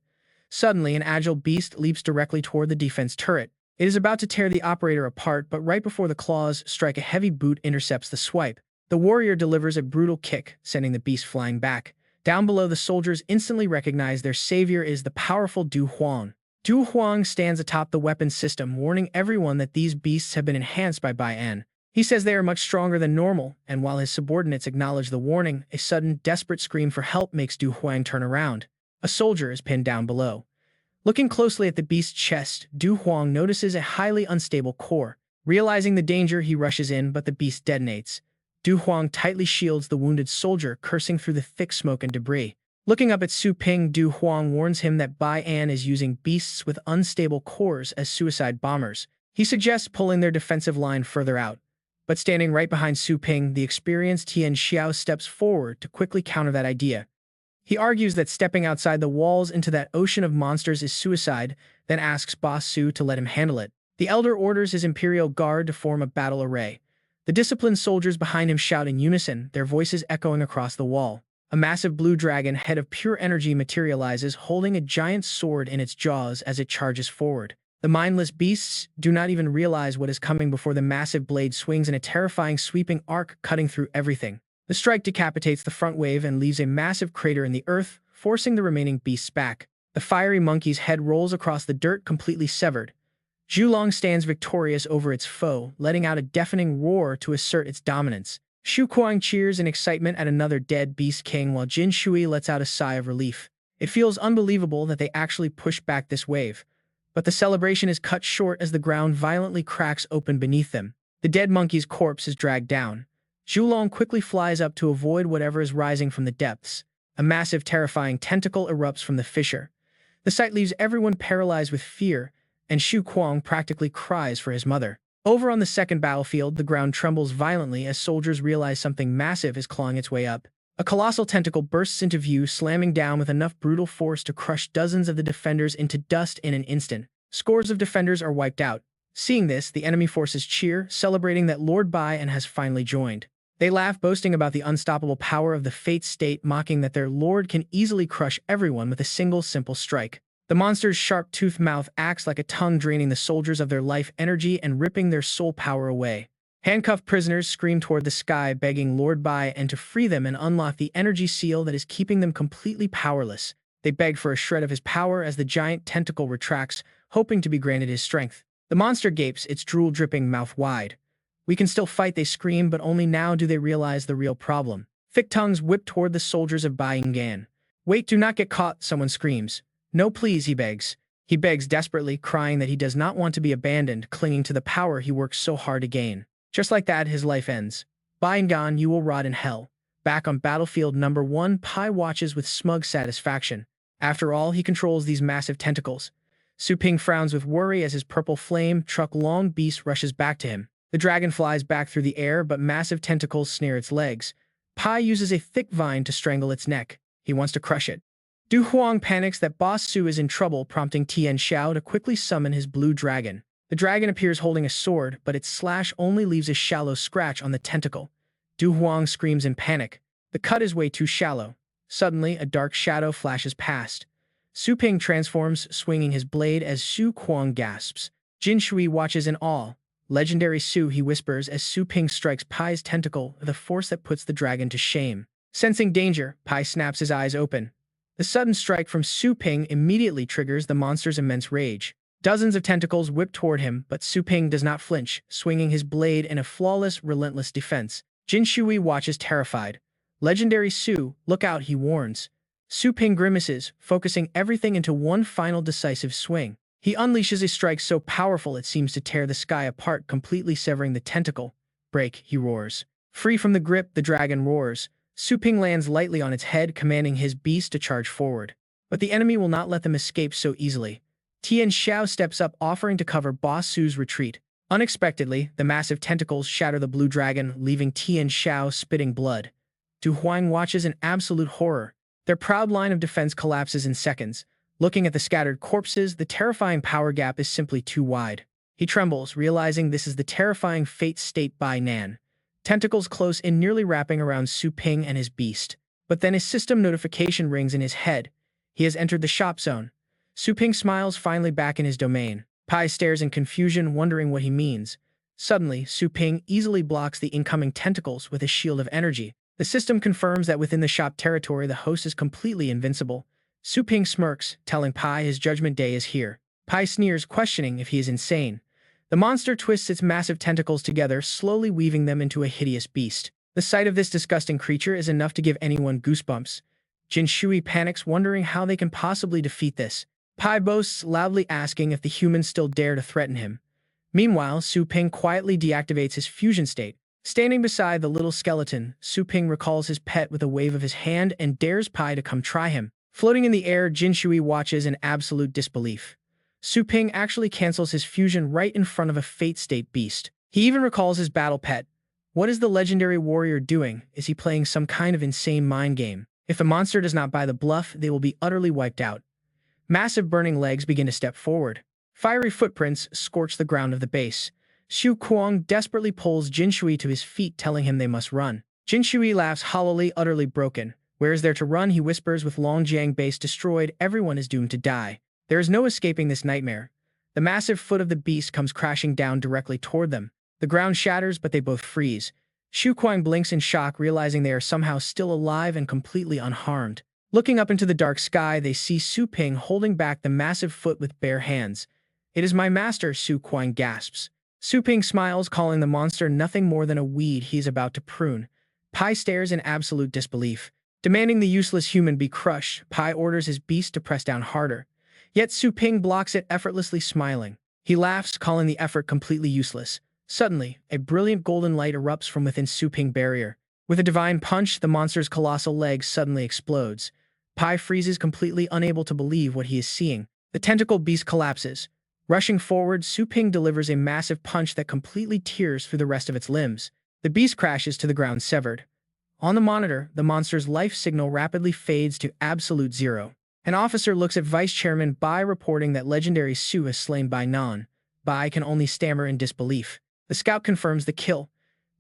Suddenly, an agile beast leaps directly toward the defense turret. It is about to tear the operator apart, but right before the claws strike, a heavy boot intercepts the swipe. The warrior delivers a brutal kick, sending the beast flying back. Down below, the soldiers instantly recognize their savior is the powerful Du Huang. Du Huang stands atop the weapons system, warning everyone that these beasts have been enhanced by Bai An. He says they are much stronger than normal, and while his subordinates acknowledge the warning, a sudden, desperate scream for help makes Du Huang turn around. A soldier is pinned down below. Looking closely at the beast's chest, Du Huang notices a highly unstable core. Realizing the danger, he rushes in, but the beast detonates. Du Huang tightly shields the wounded soldier, cursing through the thick smoke and debris. Looking up at Su Ping, Du Huang warns him that Bai An is using beasts with unstable cores as suicide bombers. He suggests pulling their defensive line further out. But standing right behind Su Ping, the experienced Tian Xiao steps forward to quickly counter that idea. He argues that stepping outside the walls into that ocean of monsters is suicide, then asks Boss Su to let him handle it. The elder orders his Imperial Guard to form a battle array. The disciplined soldiers behind him shout in unison, their voices echoing across the wall. A massive blue dragon head of pure energy materializes, holding a giant sword in its jaws as it charges forward. The mindless beasts do not even realize what is coming before the massive blade swings in a terrifying sweeping arc, cutting through everything. The strike decapitates the front wave and leaves a massive crater in the earth, forcing the remaining beasts back. The fiery monkey's head rolls across the dirt, completely severed. Zhulong stands victorious over its foe, letting out a deafening roar to assert its dominance. Shu Kuang cheers in excitement at another dead beast king, while Jin Shui lets out a sigh of relief. It feels unbelievable that they actually pushed back this wave. But the celebration is cut short as the ground violently cracks open beneath them. The dead monkey's corpse is dragged down. Zhulong quickly flies up to avoid whatever is rising from the depths. A massive, terrifying tentacle erupts from the fissure. The sight leaves everyone paralyzed with fear, and Shu Kuang practically cries for his mother. Over on the second battlefield, the ground trembles violently as soldiers realize something massive is clawing its way up. A colossal tentacle bursts into view, slamming down with enough brutal force to crush dozens of the defenders into dust in an instant. Scores of defenders are wiped out. Seeing this, the enemy forces cheer, celebrating that Lord Bai An has finally joined. They laugh, boasting about the unstoppable power of the Fate State, mocking that their lord can easily crush everyone with a single simple strike. The monster's sharp-toothed mouth acts like a tongue, draining the soldiers of their life energy and ripping their soul power away. Handcuffed prisoners scream toward the sky, begging Lord Bai An to free them and unlock the energy seal that is keeping them completely powerless. They beg for a shred of his power as the giant tentacle retracts, hoping to be granted his strength. The monster gapes, its drool-dripping mouth wide. "We can still fight," they scream, but only now do they realize the real problem. Thick tongues whip toward the soldiers of Bai Gan. "Wait, do not get caught," someone screams. "No, please," he begs. He begs desperately, crying that he does not want to be abandoned, clinging to the power he worked so hard to gain. Just like that, his life ends. Bai Gan, you will rot in hell. Back on battlefield number 1, Pai watches with smug satisfaction. After all, he controls these massive tentacles. Su Ping frowns with worry as his purple flame truck long beast rushes back to him. The dragon flies back through the air, but massive tentacles snare its legs. Pai uses a thick vine to strangle its neck. He wants to crush it. Du Huang panics that Boss Su is in trouble, prompting Tian Xiao to quickly summon his blue dragon. The dragon appears holding a sword, but its slash only leaves a shallow scratch on the tentacle. Du Huang screams in panic. The cut is way too shallow. Suddenly, a dark shadow flashes past. Su Ping transforms, swinging his blade as Su Kuang gasps. Jin Shui watches in awe. Legendary Su, he whispers as Su Ping strikes Pai's tentacle with a force that puts the dragon to shame. Sensing danger, Pai snaps his eyes open. The sudden strike from Su Ping immediately triggers the monster's immense rage. Dozens of tentacles whip toward him, but Su Ping does not flinch, swinging his blade in a flawless, relentless defense. Jin Shui watches terrified. Legendary Su, look out, he warns. Su Ping grimaces, focusing everything into one final decisive swing. He unleashes a strike so powerful it seems to tear the sky apart, completely severing the tentacle. Break, he roars. Free from the grip, the dragon roars. Su Ping lands lightly on its head, commanding his beast to charge forward. But the enemy will not let them escape so easily. Tian Xiao steps up, offering to cover Boss Su's retreat. Unexpectedly, the massive tentacles shatter the blue dragon, leaving Tian Xiao spitting blood. Du Huang watches in absolute horror. Their proud line of defense collapses in seconds. Looking at the scattered corpses, the terrifying power gap is simply too wide. He trembles, realizing this is the terrifying fate state by Nan. Tentacles close in, nearly wrapping around Su Ping and his beast. But then his system notification rings in his head. He has entered the shop zone. Su Ping smiles, finally back in his domain. Pai stares in confusion, wondering what he means. Suddenly, Su Ping easily blocks the incoming tentacles with a shield of energy. The system confirms that within the shop territory, the host is completely invincible. Su Ping smirks, telling Pai his judgment day is here. Pai sneers, questioning if he is insane. The monster twists its massive tentacles together, slowly weaving them into a hideous beast. The sight of this disgusting creature is enough to give anyone goosebumps. Jin Shui panics, wondering how they can possibly defeat this. Pai boasts, loudly asking if the humans still dare to threaten him. Meanwhile, Su Ping quietly deactivates his fusion state. Standing beside the little skeleton, Su Ping recalls his pet with a wave of his hand and dares Pai to come try him. Floating in the air, Jin Shui watches in absolute disbelief. Su Ping actually cancels his fusion right in front of a fate state beast. He even recalls his battle pet. What is the legendary warrior doing? Is he playing some kind of insane mind game? If the monster does not buy the bluff, they will be utterly wiped out. Massive burning legs begin to step forward. Fiery footprints scorch the ground of the base. Xu Kuang desperately pulls Jin Shui to his feet, telling him they must run. Jin Shui laughs hollowly, utterly broken. Where is there to run, he whispers. With Longjiang base destroyed, everyone is doomed to die. There is no escaping this nightmare. The massive foot of the beast comes crashing down directly toward them. The ground shatters, but they both freeze. Xu Kuang blinks in shock, realizing they are somehow still alive and completely unharmed. Looking up into the dark sky, they see Su Ping holding back the massive foot with bare hands. It is my master, Su Kuang gasps. Su Ping smiles, calling the monster nothing more than a weed he is about to prune. Pai stares in absolute disbelief. Demanding the useless human be crushed, Pai orders his beast to press down harder. Yet Su Ping blocks it, effortlessly smiling. He laughs, calling the effort completely useless. Suddenly, a brilliant golden light erupts from within Su Ping barrier. With a divine punch, the monster's colossal leg suddenly explodes. Pai freezes, completely unable to believe what he is seeing. The tentacle beast collapses. Rushing forward, Su Ping delivers a massive punch that completely tears through the rest of its limbs. The beast crashes to the ground, severed. On the monitor, the monster's life signal rapidly fades to absolute zero. An officer looks at Vice Chairman Bai, reporting that legendary Su is slain by Nan. Bai can only stammer in disbelief. The scout confirms the kill.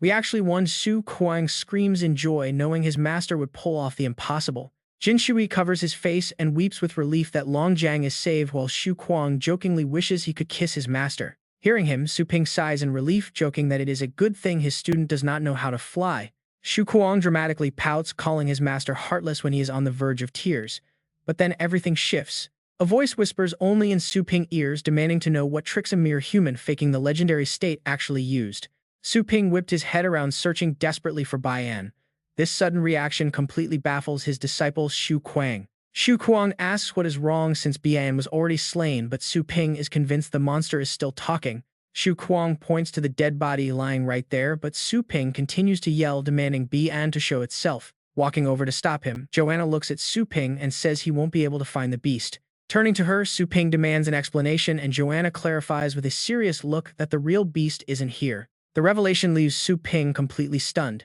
We actually won. Su Kuang screams in joy, knowing his master would pull off the impossible. Jin Shui covers his face and weeps with relief that Longjiang is saved, while Xu Kuang jokingly wishes he could kiss his master. Hearing him, Su Ping sighs in relief, joking that it is a good thing his student does not know how to fly. Xu Kuang dramatically pouts, calling his master heartless when he is on the verge of tears. But then everything shifts. A voice whispers only in Su Ping ears, demanding to know what tricks a mere human faking the legendary state actually used. Su Ping whipped his head around, searching desperately for Baian. This sudden reaction completely baffles his disciple Xu Kuang. Xu Kuang asks what is wrong since Bian was already slain, but Su Ping is convinced the monster is still talking. Xu Kuang points to the dead body lying right there, but Su Ping continues to yell, demanding Bian to show itself. Walking over to stop him, Joanna looks at Su Ping and says he won't be able to find the beast. Turning to her, Su Ping demands an explanation, and Joanna clarifies with a serious look that the real beast isn't here. The revelation leaves Su Ping completely stunned.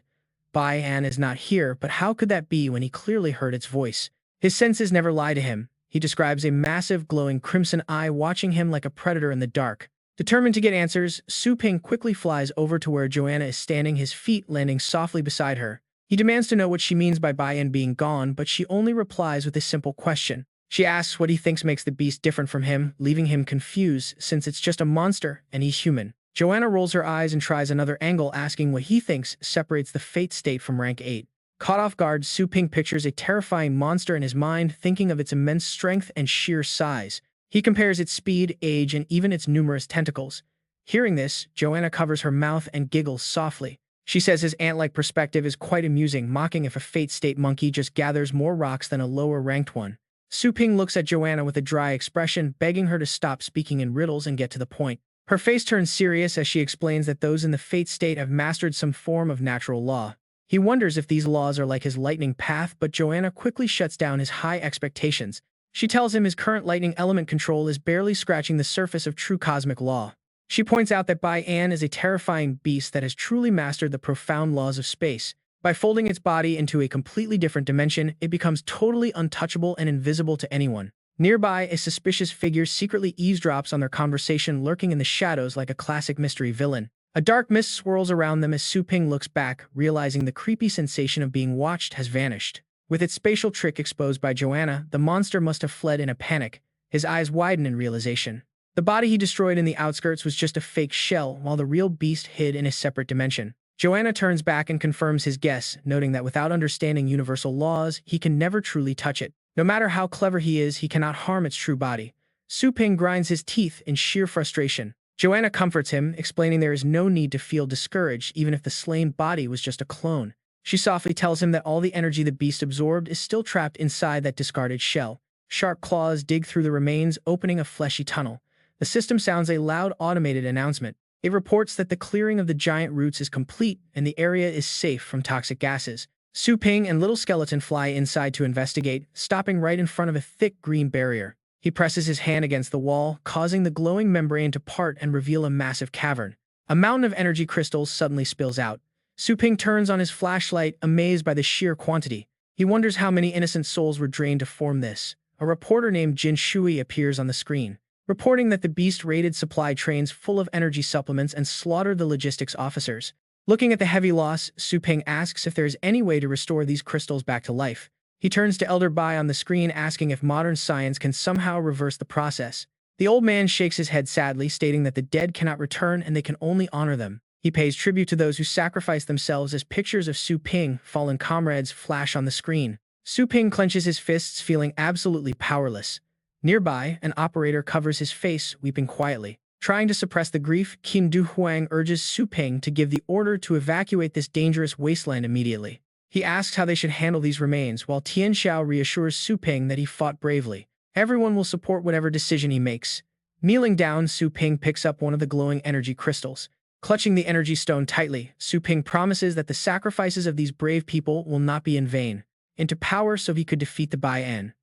Bai An is not here, but how could that be when he clearly heard its voice? His senses never lie to him. He describes a massive, glowing crimson eye watching him like a predator in the dark. Determined to get answers, Su Ping quickly flies over to where Joanna is standing, his feet landing softly beside her. He demands to know what she means by Bai-En being gone, but she only replies with a simple question. She asks what he thinks makes the beast different from him, leaving him confused since it's just a monster and he's human. Joanna rolls her eyes and tries another angle, asking what he thinks separates the Fate State from Rank 8. Caught off guard, Su Ping pictures a terrifying monster in his mind, thinking of its immense strength and sheer size. He compares its speed, age, and even its numerous tentacles. Hearing this, Joanna covers her mouth and giggles softly. She says his ant-like perspective is quite amusing, mocking if a Fate State monkey just gathers more rocks than a lower-ranked one. Su Ping looks at Joanna with a dry expression, begging her to stop speaking in riddles and get to the point. Her face turns serious as she explains that those in the Fate State have mastered some form of natural law. He wonders if these laws are like his lightning path, but Joanna quickly shuts down his high expectations. She tells him his current lightning element control is barely scratching the surface of true cosmic law. She points out that Bai-En is a terrifying beast that has truly mastered the profound laws of space. By folding its body into a completely different dimension, it becomes totally untouchable and invisible to anyone. Nearby, a suspicious figure secretly eavesdrops on their conversation, lurking in the shadows like a classic mystery villain. A dark mist swirls around them as Su Ping looks back, realizing the creepy sensation of being watched has vanished. With its spatial trick exposed by Joanna, the monster must have fled in a panic. His eyes widen in realization. The body he destroyed in the outskirts was just a fake shell, while the real beast hid in a separate dimension. Joanna turns back and confirms his guess, noting that without understanding universal laws, he can never truly touch it. No matter how clever he is, he cannot harm its true body. Su Ping grinds his teeth in sheer frustration. Joanna comforts him, explaining there is no need to feel discouraged even if the slain body was just a clone. She softly tells him that all the energy the beast absorbed is still trapped inside that discarded shell. Sharp claws dig through the remains, opening a fleshy tunnel. The system sounds a loud automated announcement. It reports that the clearing of the giant roots is complete and the area is safe from toxic gases. Su Ping and Little Skeleton fly inside to investigate, stopping right in front of a thick green barrier. He presses his hand against the wall, causing the glowing membrane to part and reveal a massive cavern. A mountain of energy crystals suddenly spills out. Su Ping turns on his flashlight, amazed by the sheer quantity. He wonders how many innocent souls were drained to form this. A reporter named Jin Shui appears on the screen, reporting that the beast raided supply trains full of energy supplements and slaughtered the logistics officers. Looking at the heavy loss, Su Ping asks if there is any way to restore these crystals back to life. He turns to Elder Bai on the screen, asking if modern science can somehow reverse the process. The old man shakes his head sadly, stating that the dead cannot return and they can only honor them. He pays tribute to those who sacrifice themselves as pictures of Su Ping, fallen comrades, flash on the screen. Su Ping clenches his fists, feeling absolutely powerless. Nearby, an operator covers his face, weeping quietly. Trying to suppress the grief, Qin Du Huang urges Su Ping to give the order to evacuate this dangerous wasteland immediately. He asks how they should handle these remains, while Tian Xiao reassures Su Ping that he fought bravely. Everyone will support whatever decision he makes. Kneeling down, Su Ping picks up one of the glowing energy crystals. Clutching the energy stone tightly, Su Ping promises that the sacrifices of these brave people will not be in vain. Into power so he could defeat the Bai-En.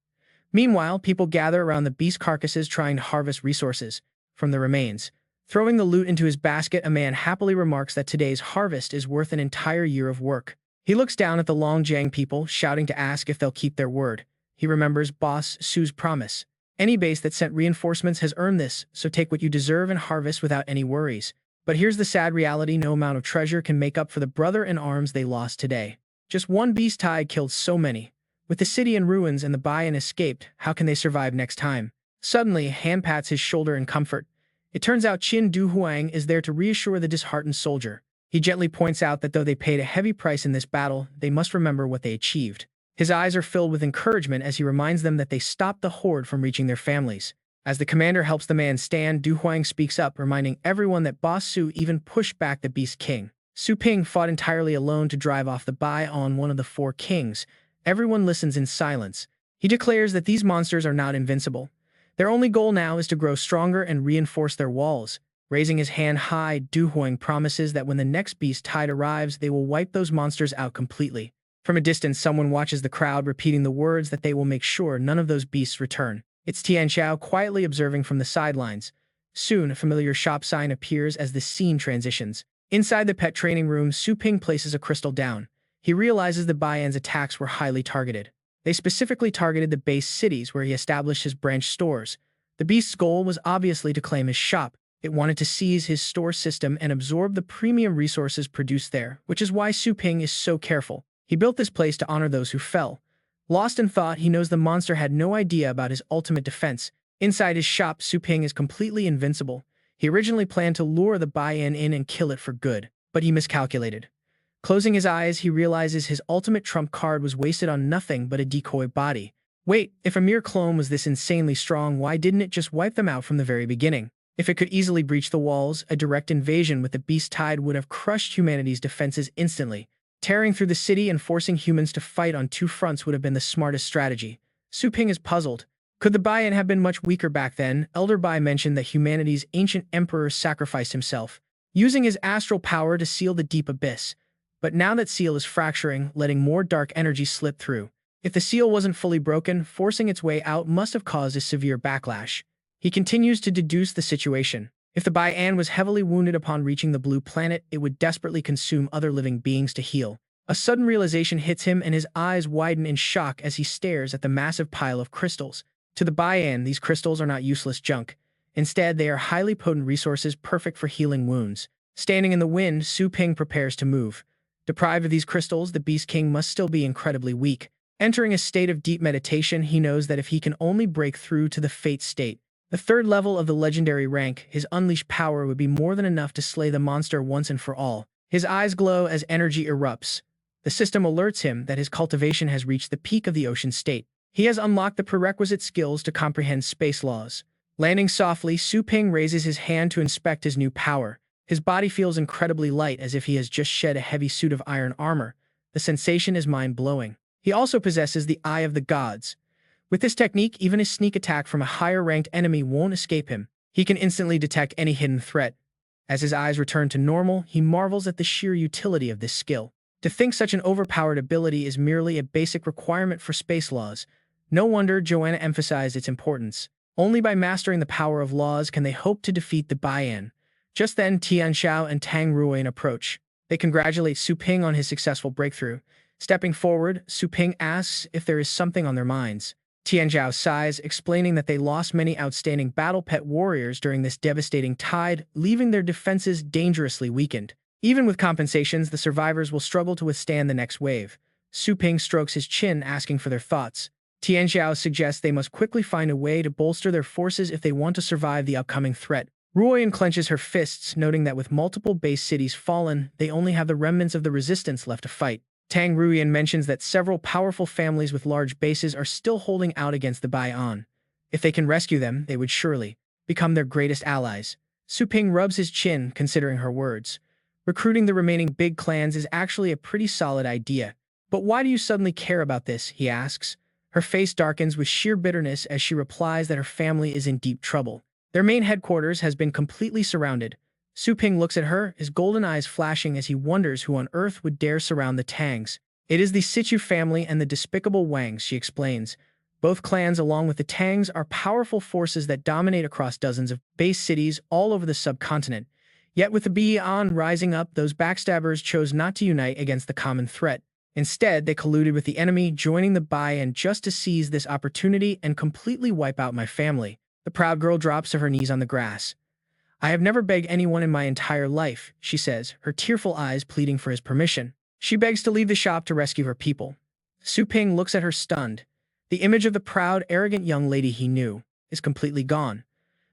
Meanwhile, people gather around the beast carcasses trying to harvest resources from the remains. Throwing the loot into his basket, a man happily remarks that today's harvest is worth an entire year of work. He looks down at the Longjiang people, shouting to ask if they'll keep their word. He remembers Boss Su's promise. Any base that sent reinforcements has earned this, so take what you deserve and harvest without any worries. But here's the sad reality: no amount of treasure can make up for the brother-in-arms they lost today. Just one beast tide killed so many. With the city in ruins and the Bai-En escaped, how can they survive next time? Suddenly, a hand pats his shoulder in comfort. It turns out Qin Du Huang is there to reassure the disheartened soldier. He gently points out that though they paid a heavy price in this battle, they must remember what they achieved. His eyes are filled with encouragement as he reminds them that they stopped the horde from reaching their families. As the commander helps the man stand, Du Huang speaks up, reminding everyone that Boss Su even pushed back the Beast King. Su Ping fought entirely alone to drive off the Bai-En, one of the four kings. Everyone listens in silence. He declares that these monsters are not invincible. Their only goal now is to grow stronger and reinforce their walls. Raising his hand high, Du Huang promises that when the next beast tide arrives, they will wipe those monsters out completely. From a distance, someone watches the crowd, repeating the words that they will make sure none of those beasts return. It's Tian Xiao quietly observing from the sidelines. Soon, a familiar shop sign appears as the scene transitions. Inside the pet training room, Su Ping places a crystal down. He realizes the Bai-En's attacks were highly targeted. They specifically targeted the base cities where he established his branch stores. The beast's goal was obviously to claim his shop. It wanted to seize his store system and absorb the premium resources produced there, which is why Su Ping is so careful. He built this place to honor those who fell. Lost in thought, he knows the monster had no idea about his ultimate defense. Inside his shop, Su Ping is completely invincible. He originally planned to lure the buy-in in and kill it for good, but he miscalculated. Closing his eyes, he realizes his ultimate trump card was wasted on nothing but a decoy body. Wait, if a mere clone was this insanely strong, why didn't it just wipe them out from the very beginning? If it could easily breach the walls, a direct invasion with the beast tide would have crushed humanity's defenses instantly. Tearing through the city and forcing humans to fight on two fronts would have been the smartest strategy. Su Ping is puzzled. Could the buy-in have been much weaker back then? Elder Bai mentioned that humanity's ancient emperor sacrificed himself, using his astral power to seal the deep abyss. But now that seal is fracturing, letting more dark energy slip through. If the seal wasn't fully broken, forcing its way out must have caused a severe backlash. He continues to deduce the situation. If the Bai-An was heavily wounded upon reaching the blue planet, it would desperately consume other living beings to heal. A sudden realization hits him and his eyes widen in shock as he stares at the massive pile of crystals. To the Bai-An, these crystals are not useless junk. Instead, they are highly potent resources perfect for healing wounds. Standing in the wind, Su Ping prepares to move. Deprived of these crystals, the Beast King must still be incredibly weak. Entering a state of deep meditation, he knows that if he can only break through to the Fate state, the third level of the legendary rank, his unleashed power would be more than enough to slay the monster once and for all. His eyes glow as energy erupts. The system alerts him that his cultivation has reached the peak of the ocean state. He has unlocked the prerequisite skills to comprehend space laws. Landing softly, Su Ping raises his hand to inspect his new power. His body feels incredibly light, as if he has just shed a heavy suit of iron armor. The sensation is mind-blowing. He also possesses the Eye of the Gods. With this technique, even a sneak attack from a higher-ranked enemy won't escape him. He can instantly detect any hidden threat. As his eyes return to normal, he marvels at the sheer utility of this skill. To think such an overpowered ability is merely a basic requirement for space laws. No wonder Joanna emphasized its importance. Only by mastering the power of laws can they hope to defeat the Bai-An. Just then, Tian Xiao and Tang Ruoyan approach. They congratulate Su Ping on his successful breakthrough. Stepping forward, Su Ping asks if there is something on their minds. Tian Xiao sighs, explaining that they lost many outstanding battle pet warriors during this devastating tide, leaving their defenses dangerously weakened. Even with compensations, the survivors will struggle to withstand the next wave. Su Ping strokes his chin, asking for their thoughts. Tian Xiao suggests they must quickly find a way to bolster their forces if they want to survive the upcoming threat. Ruoyan clenches her fists, noting that with multiple base cities fallen, they only have the remnants of the resistance left to fight. Tang Ruoyan mentions that several powerful families with large bases are still holding out against the Bai-An. If they can rescue them, they would surely become their greatest allies. Su Ping rubs his chin, considering her words. Recruiting the remaining big clans is actually a pretty solid idea. But why do you suddenly care about this? He asks. Her face darkens with sheer bitterness as she replies that her family is in deep trouble. Their main headquarters has been completely surrounded. Su Ping looks at her, his golden eyes flashing as he wonders who on earth would dare surround the Tangs. It is the Situ family and the despicable Wangs, she explains. Both clans, along with the Tangs, are powerful forces that dominate across dozens of base cities all over the subcontinent. Yet with the Bai-An rising up, those backstabbers chose not to unite against the common threat. Instead, they colluded with the enemy, joining the Bai-An just to seize this opportunity and completely wipe out my family. The proud girl drops to her knees on the grass. I have never begged anyone in my entire life, she says, her tearful eyes pleading for his permission. She begs to leave the shop to rescue her people. Su Ping looks at her stunned. The image of the proud, arrogant young lady he knew is completely gone.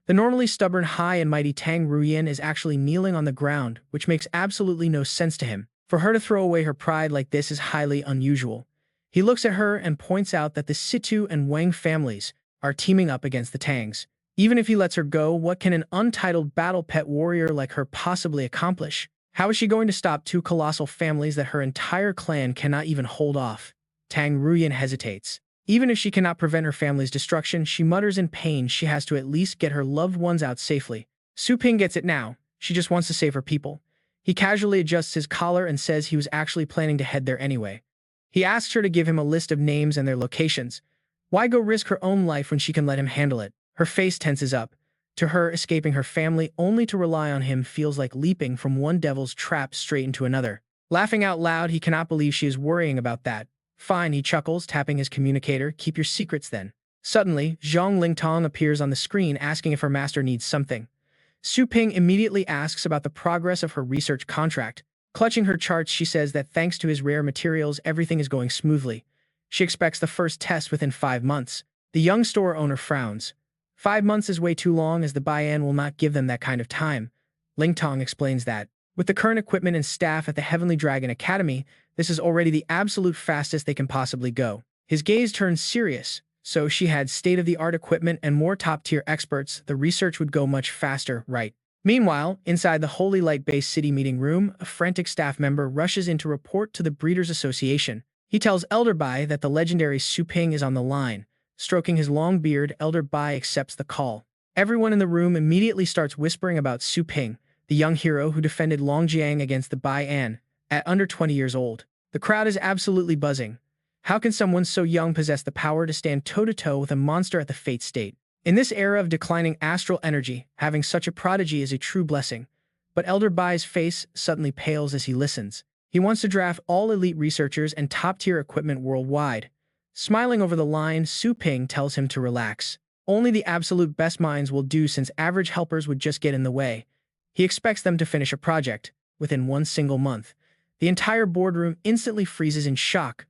The normally stubborn, high and mighty Tang Ruoyan is actually kneeling on the ground, which makes absolutely no sense to him. For her to throw away her pride like this is highly unusual. He looks at her and points out that the Situ and Wang families are teaming up against the Tangs. Even if he lets her go, what can an untitled battle pet warrior like her possibly accomplish? How is she going to stop two colossal families that her entire clan cannot even hold off? Tang Ruoyan hesitates. Even if she cannot prevent her family's destruction, she mutters in pain she has to at least get her loved ones out safely. Su Ping gets it now. She just wants to save her people. He casually adjusts his collar and says he was actually planning to head there anyway. He asks her to give him a list of names and their locations. Why go risk her own life when she can let him handle it? Her face tenses up. To her, escaping her family only to rely on him feels like leaping from one devil's trap straight into another. Laughing out loud, he cannot believe she is worrying about that. Fine, he chuckles, tapping his communicator. Keep your secrets then. Suddenly, Zhang Lingtong appears on the screen asking if her master needs something. Su Ping immediately asks about the progress of her research contract. Clutching her charts, she says that thanks to his rare materials, everything is going smoothly. She expects the first test within 5 months. The young store owner frowns. 5 months is way too long, as the Baian will not give them that kind of time. Lingtong explains that, with the current equipment and staff at the Heavenly Dragon Academy, this is already the absolute fastest they can possibly go. His gaze turns serious. So she had state-of-the-art equipment and more top-tier experts, the research would go much faster, right? Meanwhile, inside the Holy Light-based city meeting room, a frantic staff member rushes in to report to the Breeders' Association. He tells Elder Bai that the legendary Su Ping is on the line. Stroking his long beard, Elder Bai accepts the call. Everyone in the room immediately starts whispering about Su Ping, the young hero who defended Longjiang against the Bai An, at under 20 years old. The crowd is absolutely buzzing. How can someone so young possess the power to stand toe-to-toe with a monster at the Fate State? In this era of declining astral energy, having such a prodigy is a true blessing. But Elder Bai's face suddenly pales as he listens. He wants to draft all elite researchers and top-tier equipment worldwide. Smiling over the line, Su Ping tells him to relax. Only the absolute best minds will do, since average helpers would just get in the way. He expects them to finish a project within 1 single month. The entire boardroom instantly freezes in shock.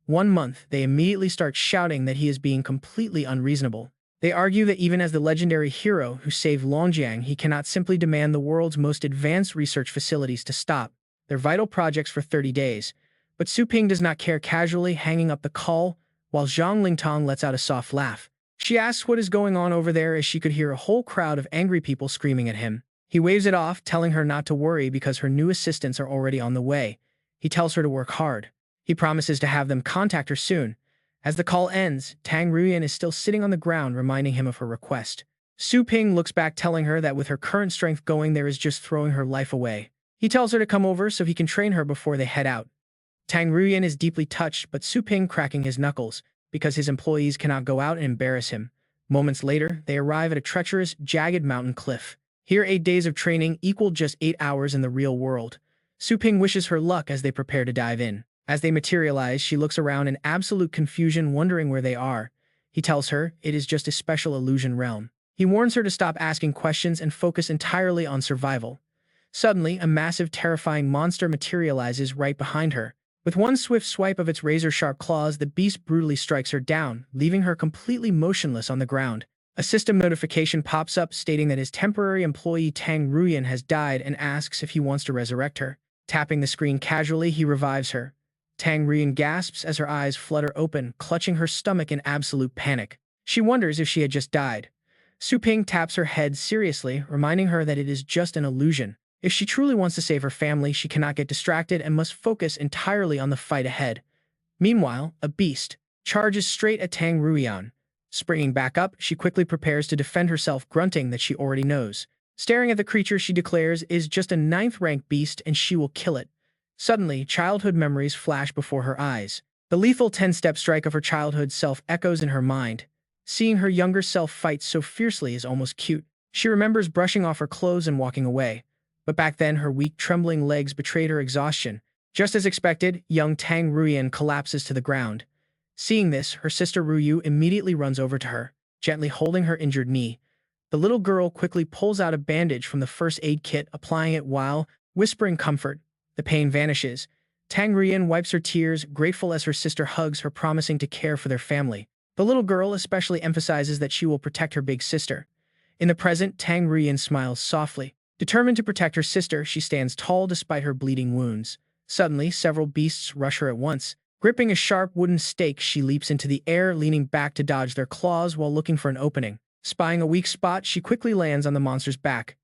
1 month, they immediately start shouting that he is being completely unreasonable. They argue that even as the legendary hero who saved Longjiang, he cannot simply demand the world's most advanced research facilities to stop their vital projects for 30 days. But Su Ping does not care, casually hanging up the call, while Zhang Lingtong lets out a soft laugh. She asks what is going on over there, as she could hear a whole crowd of angry people screaming at him. He waves it off, telling her not to worry because her new assistants are already on the way. He tells her to work hard. He promises to have them contact her soon. As the call ends, Tang Ruyan is still sitting on the ground, reminding him of her request. Su Ping looks back, telling her that with her current strength going there is just throwing her life away. He tells her to come over so he can train her before they head out. Tang Ruyan is deeply touched, but Su Ping cracking his knuckles, because his employees cannot go out and embarrass him. Moments later, they arrive at a treacherous, jagged mountain cliff. Here, 8 days of training equaled just 8 hours in the real world. Su Ping wishes her luck as they prepare to dive in. As they materialize, she looks around in absolute confusion, wondering where they are. He tells her it is just a special illusion realm. He warns her to stop asking questions and focus entirely on survival. Suddenly, a massive, terrifying monster materializes right behind her. With one swift swipe of its razor-sharp claws, the beast brutally strikes her down, leaving her completely motionless on the ground. A system notification pops up stating that his temporary employee Tang Ruyan has died and asks if he wants to resurrect her. Tapping the screen casually, he revives her. Tang Ruyan gasps as her eyes flutter open, clutching her stomach in absolute panic. She wonders if she had just died. Su Ping taps her head seriously, reminding her that it is just an illusion. If she truly wants to save her family, she cannot get distracted and must focus entirely on the fight ahead. Meanwhile, a beast charges straight at Tang Ruyan. Springing back up, she quickly prepares to defend herself, grunting that she already knows. Staring at the creature she declares is just a 9th-rank beast and she will kill it. Suddenly, childhood memories flash before her eyes. The lethal 10-step strike of her childhood self echoes in her mind. Seeing her younger self fight so fiercely is almost cute. She remembers brushing off her clothes and walking away. But back then, her weak, trembling legs betrayed her exhaustion. Just as expected, young Tang Ruyan collapses to the ground. Seeing this, her sister Ruyu immediately runs over to her, gently holding her injured knee. The little girl quickly pulls out a bandage from the first aid kit, applying it while whispering comfort. The pain vanishes. Tang Ruyan wipes her tears, grateful as her sister hugs her, promising to care for their family. The little girl especially emphasizes that she will protect her big sister. In the present, Tang Ruyan smiles softly. Determined to protect her sister, she stands tall despite her bleeding wounds. Suddenly, several beasts rush her at once. Gripping a sharp wooden stake, she leaps into the air, leaning back to dodge their claws while looking for an opening. Spying a weak spot, she quickly lands on the monster's back.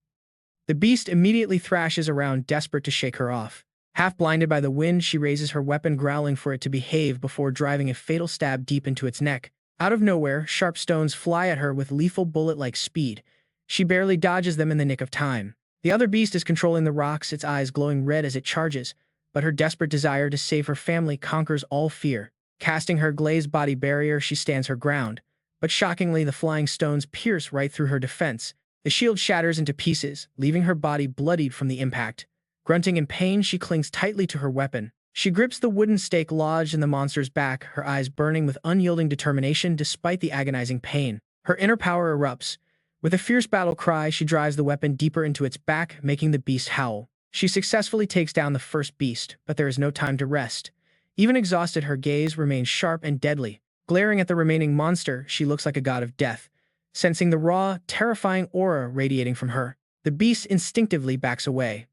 The beast immediately thrashes around, desperate to shake her off. Half blinded by the wind, she raises her weapon, growling for it to behave before driving a fatal stab deep into its neck. Out of nowhere, sharp stones fly at her with lethal bullet-like speed. She barely dodges them in the nick of time. The other beast is controlling the rocks, its eyes glowing red as it charges, but her desperate desire to save her family conquers all fear. Casting her glazed body barrier, she stands her ground. But shockingly, the flying stones pierce right through her defense. The shield shatters into pieces, leaving her body bloodied from the impact. Grunting in pain, she clings tightly to her weapon. She grips the wooden stake lodged in the monster's back, her eyes burning with unyielding determination despite the agonizing pain. Her inner power erupts. With a fierce battle cry, she drives the weapon deeper into its back, making the beast howl. She successfully takes down the first beast, but there is no time to rest. Even exhausted, her gaze remains sharp and deadly. Glaring at the remaining monster, she looks like a god of death, sensing the raw, terrifying aura radiating from her. The beast instinctively backs away.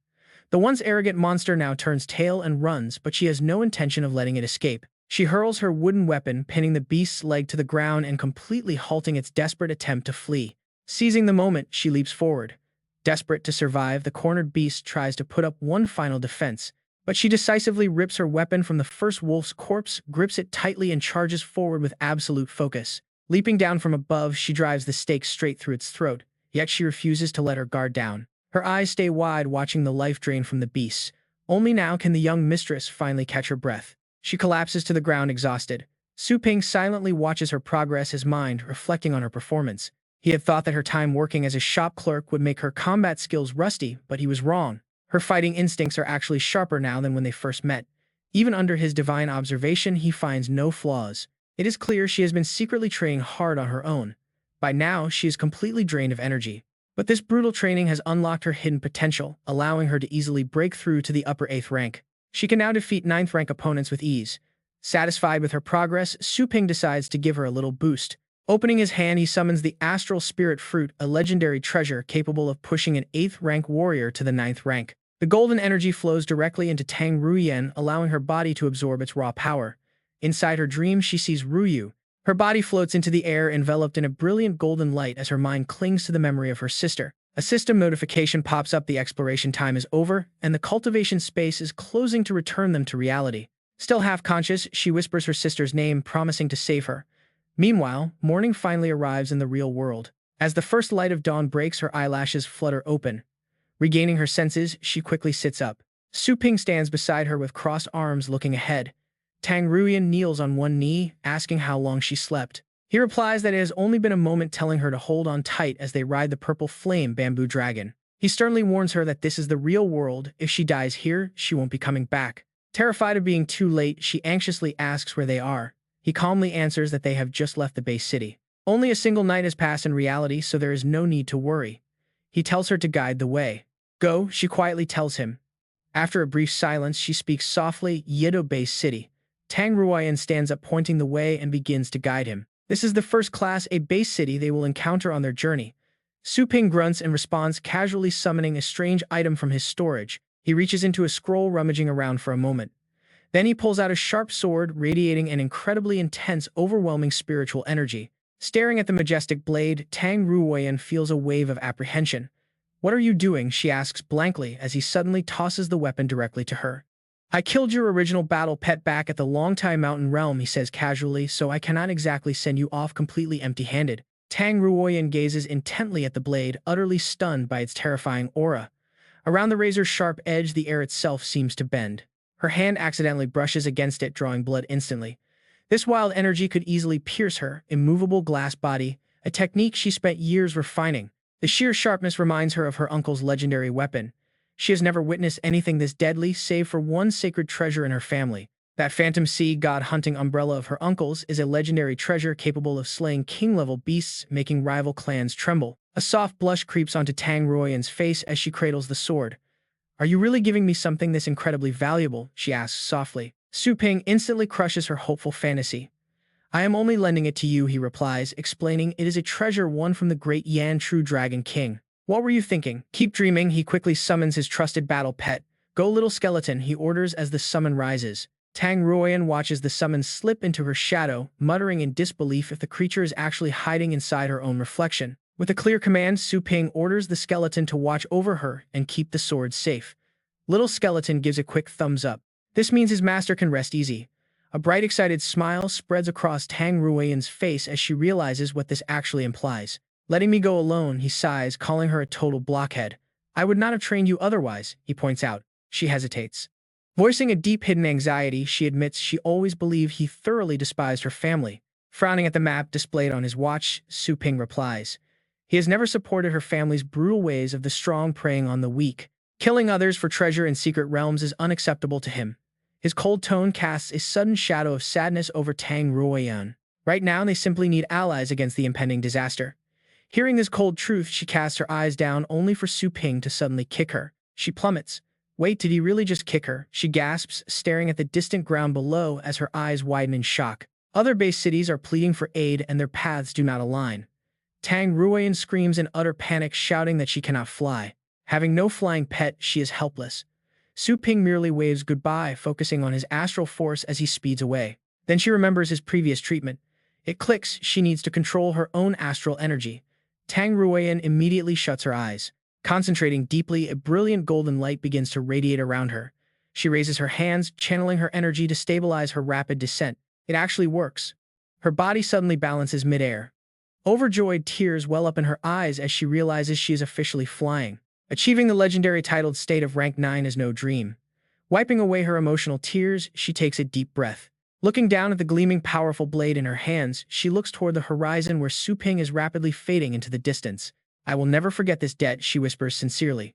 The once arrogant monster now turns tail and runs, but she has no intention of letting it escape. She hurls her wooden weapon, pinning the beast's leg to the ground and completely halting its desperate attempt to flee. Seizing the moment, she leaps forward. Desperate to survive, the cornered beast tries to put up one final defense, but she decisively rips her weapon from the first wolf's corpse, grips it tightly, and charges forward with absolute focus. Leaping down from above, she drives the stake straight through its throat, yet she refuses to let her guard down. Her eyes stay wide, watching the life drain from the beast. Only now can the young mistress finally catch her breath. She collapses to the ground exhausted. Su Ping silently watches her progress, his mind reflecting on her performance. He had thought that her time working as a shop clerk would make her combat skills rusty, but he was wrong. Her fighting instincts are actually sharper now than when they first met. Even under his divine observation, he finds no flaws. It is clear she has been secretly training hard on her own. By now, she is completely drained of energy. But this brutal training has unlocked her hidden potential, allowing her to easily break through to the upper 8th rank. She can now defeat 9th rank opponents with ease. Satisfied with her progress, Su Ping decides to give her a little boost. Opening his hand, he summons the Astral Spirit Fruit, a legendary treasure capable of pushing an 8th rank warrior to the 9th rank. The golden energy flows directly into Tang Ruyen, allowing her body to absorb its raw power. Inside her dream, she sees Ruyu. Her body floats into the air, enveloped in a brilliant golden light as her mind clings to the memory of her sister. A system notification pops up: the exploration time is over, and the cultivation space is closing to return them to reality. Still half-conscious, she whispers her sister's name, promising to save her. Meanwhile, morning finally arrives in the real world. As the first light of dawn breaks, her eyelashes flutter open. Regaining her senses, she quickly sits up. Su Ping stands beside her with crossed arms, looking ahead. Tang Ruyen kneels on one knee, asking how long she slept. He replies that it has only been a moment, telling her to hold on tight as they ride the purple flame bamboo dragon. He sternly warns her that this is the real world. If she dies here, she won't be coming back. Terrified of being too late, she anxiously asks where they are. He calmly answers that they have just left the base city. Only a single night has passed in reality, so there is no need to worry. He tells her to guide the way. Go, she quietly tells him. After a brief silence, she speaks softly, Yedo Base City. Tang Ruyen stands up, pointing the way, and begins to guide him. This is the first class A base city they will encounter on their journey. Su Ping grunts and responds, casually summoning a strange item from his storage. He reaches into a scroll, rummaging around for a moment. Then he pulls out a sharp sword, radiating an incredibly intense, overwhelming spiritual energy. Staring at the majestic blade, Tang Ruyen feels a wave of apprehension. What are you doing? She asks blankly as he suddenly tosses the weapon directly to her. I killed your original battle pet back at the Longtime Mountain Realm, he says casually, so I cannot exactly send you off completely empty-handed. Tang Ruyen gazes intently at the blade, utterly stunned by its terrifying aura. Around the razor's sharp edge, the air itself seems to bend. Her hand accidentally brushes against it, drawing blood instantly. This wild energy could easily pierce her immovable glass body, a technique she spent years refining. The sheer sharpness reminds her of her uncle's legendary weapon. She has never witnessed anything this deadly, save for one sacred treasure in her family. That phantom sea god hunting umbrella of her uncle's is a legendary treasure capable of slaying king-level beasts, making rival clans tremble. A soft blush creeps onto Tang Ruyen's face as she cradles the sword. Are you really giving me something this incredibly valuable? She asks softly. Su Ping instantly crushes her hopeful fantasy. I am only lending it to you, he replies, explaining it is a treasure won from the great Yan True Dragon King. What were you thinking? Keep dreaming. He quickly summons his trusted battle pet. Go, little skeleton, he orders as the summon rises. Tang Ruyen watches the summon slip into her shadow, muttering in disbelief if the creature is actually hiding inside her own reflection. With a clear command, Su Ping orders the skeleton to watch over her and keep the sword safe. Little skeleton gives a quick thumbs up. This means his master can rest easy. A bright, excited smile spreads across Tang Ruyen's face as she realizes what this actually implies. Letting me go alone, he sighs, calling her a total blockhead. I would not have trained you otherwise, he points out. She hesitates. Voicing a deep hidden anxiety, she admits she always believed he thoroughly despised her family. Frowning at the map displayed on his watch, Su Ping replies. He has never supported her family's brutal ways of the strong preying on the weak. Killing others for treasure in secret realms is unacceptable to him. His cold tone casts a sudden shadow of sadness over Tang Ruoyan. Right now, they simply need allies against the impending disaster. Hearing this cold truth, she casts her eyes down only for Su Ping to suddenly kick her. She plummets. Wait, did he really just kick her? She gasps, staring at the distant ground below as her eyes widen in shock. Other base cities are pleading for aid and their paths do not align. Tang Ruoyan screams in utter panic, shouting that she cannot fly. Having no flying pet, she is helpless. Su Ping merely waves goodbye, focusing on his astral force as he speeds away. Then she remembers his previous treatment. It clicks, she needs to control her own astral energy. Tang Ruoyan immediately shuts her eyes. Concentrating deeply, a brilliant golden light begins to radiate around her. She raises her hands, channeling her energy to stabilize her rapid descent. It actually works. Her body suddenly balances midair. Overjoyed, tears well up in her eyes as she realizes she is officially flying. Achieving the legendary titled state of rank 9 is no dream. Wiping away her emotional tears, she takes a deep breath. Looking down at the gleaming, powerful blade in her hands, she looks toward the horizon where Su Ping is rapidly fading into the distance. I will never forget this debt, she whispers sincerely.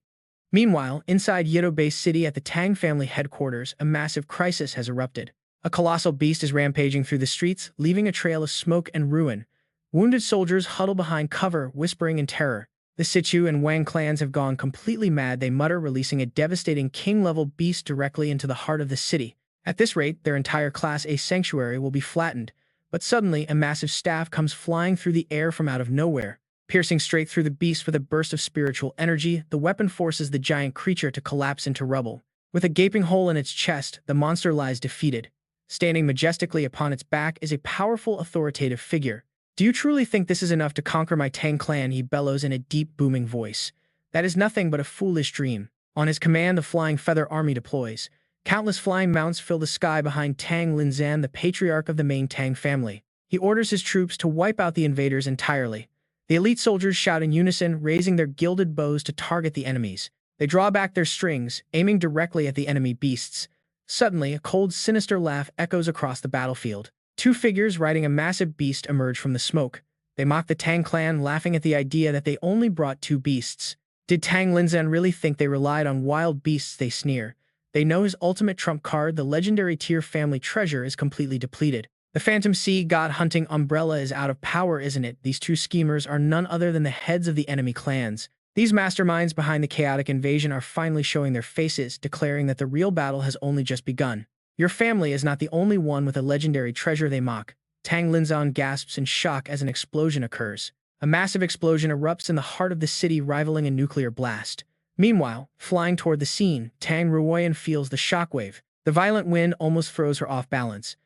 Meanwhile, inside Yedo Base City at the Tang family headquarters, a massive crisis has erupted. A colossal beast is rampaging through the streets, leaving a trail of smoke and ruin. Wounded soldiers huddle behind cover, whispering in terror. The Situ and Wang clans have gone completely mad, they mutter, releasing a devastating king-level beast directly into the heart of the city. At this rate, their entire Class A sanctuary will be flattened. But suddenly, a massive staff comes flying through the air from out of nowhere. Piercing straight through the beast with a burst of spiritual energy, the weapon forces the giant creature to collapse into rubble. With a gaping hole in its chest, the monster lies defeated. Standing majestically upon its back is a powerful, authoritative figure. Do you truly think this is enough to conquer my Tang clan? He bellows in a deep, booming voice. That is nothing but a foolish dream. On his command, the Flying Feather Army deploys. Countless flying mounts fill the sky behind Tang Linzan, the patriarch of the main Tang family. He orders his troops to wipe out the invaders entirely. The elite soldiers shout in unison, raising their gilded bows to target the enemies. They draw back their strings, aiming directly at the enemy beasts. Suddenly, a cold, sinister laugh echoes across the battlefield. Two figures riding a massive beast emerge from the smoke. They mock the Tang clan, laughing at the idea that they only brought two beasts. Did Tang Linzan really think they relied on wild beasts? They sneer. They know his ultimate trump card, the legendary tier family treasure, is completely depleted. The Phantom Sea God hunting umbrella is out of power, isn't it? These two schemers are none other than the heads of the enemy clans. These masterminds behind the chaotic invasion are finally showing their faces, declaring that the real battle has only just begun. Your family is not the only one with a legendary treasure, they mock. Tang Linzan gasps in shock as an explosion occurs. A massive explosion erupts in the heart of the city, rivaling a nuclear blast. Meanwhile, flying toward the scene, Tang Ruoyan feels the shockwave. The violent wind almost throws her off balance.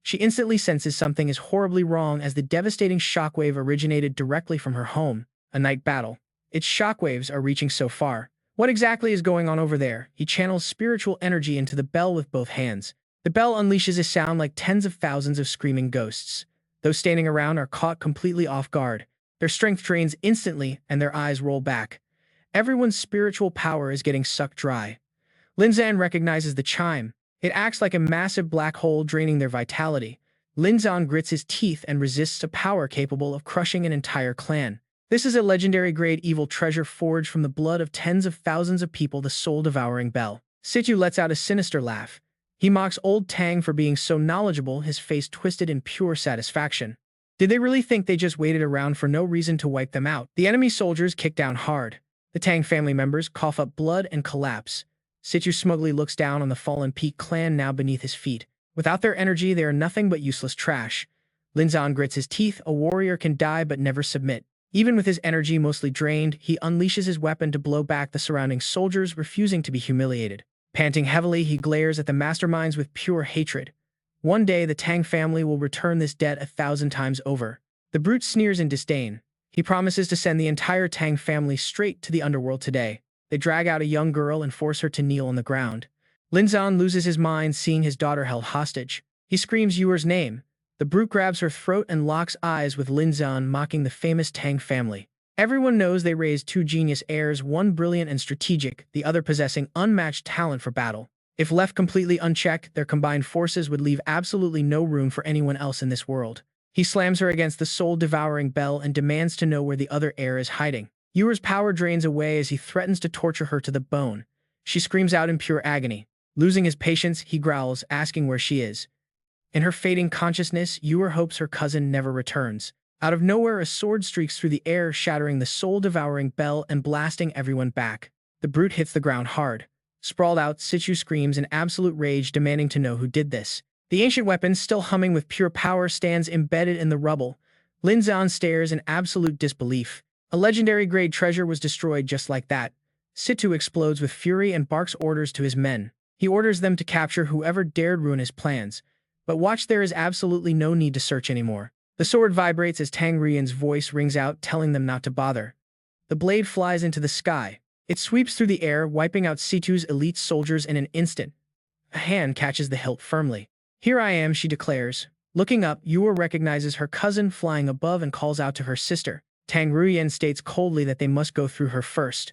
She instantly senses something is horribly wrong as the devastating shockwave originated directly from her home, a night battle. Its shockwaves are reaching so far. What exactly is going on over there? He channels spiritual energy into the bell with both hands. The bell unleashes a sound like tens of thousands of screaming ghosts. Those standing around are caught completely off guard. Their strength drains instantly and their eyes roll back. Everyone's spiritual power is getting sucked dry. Linzan recognizes the chime. It acts like a massive black hole, draining their vitality. Linzan grits his teeth and resists a power capable of crushing an entire clan. This is a legendary-grade evil treasure forged from the blood of tens of thousands of people, the soul-devouring bell. Situ lets out a sinister laugh. He mocks old Tang for being so knowledgeable, his face twisted in pure satisfaction. Did they really think they just waited around for no reason to wipe them out? The enemy soldiers kick down hard. The Tang family members cough up blood and collapse. Situ smugly looks down on the fallen Peak clan now beneath his feet. Without their energy, they are nothing but useless trash. Linzan grits his teeth. A warrior can die but never submit. Even with his energy mostly drained, he unleashes his weapon to blow back the surrounding soldiers, refusing to be humiliated. Panting heavily, he glares at the masterminds with pure hatred. One day, the Tang family will return this debt 1,000 times over. The brute sneers in disdain. He promises to send the entire Tang family straight to the underworld today. They drag out a young girl and force her to kneel on the ground. Linzan loses his mind seeing his daughter held hostage. He screams Yuer's name. The brute grabs her throat and locks eyes with Linzan, mocking the famous Tang family. Everyone knows they raised two genius heirs, one brilliant and strategic, the other possessing unmatched talent for battle. If left completely unchecked, their combined forces would leave absolutely no room for anyone else in this world. He slams her against the soul-devouring bell and demands to know where the other heir is hiding. Yuer's power drains away as he threatens to torture her to the bone. She screams out in pure agony. Losing his patience, he growls, asking where she is. In her fading consciousness, Ewer hopes her cousin never returns. Out of nowhere, a sword streaks through the air, shattering the soul-devouring bell and blasting everyone back. The brute hits the ground hard. Sprawled out, Situ screams in absolute rage, demanding to know who did this. The ancient weapon, still humming with pure power, stands embedded in the rubble. Lin Zan stares in absolute disbelief. A legendary-grade treasure was destroyed just like that. Situ explodes with fury and barks orders to his men. He orders them to capture whoever dared ruin his plans. But watch, there is absolutely no need to search anymore. The sword vibrates as Tang Ruyan's voice rings out, telling them not to bother. The blade flies into the sky. It sweeps through the air, wiping out Situ's elite soldiers in an instant. A hand catches the hilt firmly. "Here I am," she declares. Looking up, Ewer recognizes her cousin flying above and calls out to her sister. Tang Ruyan states coldly that they must go through her first.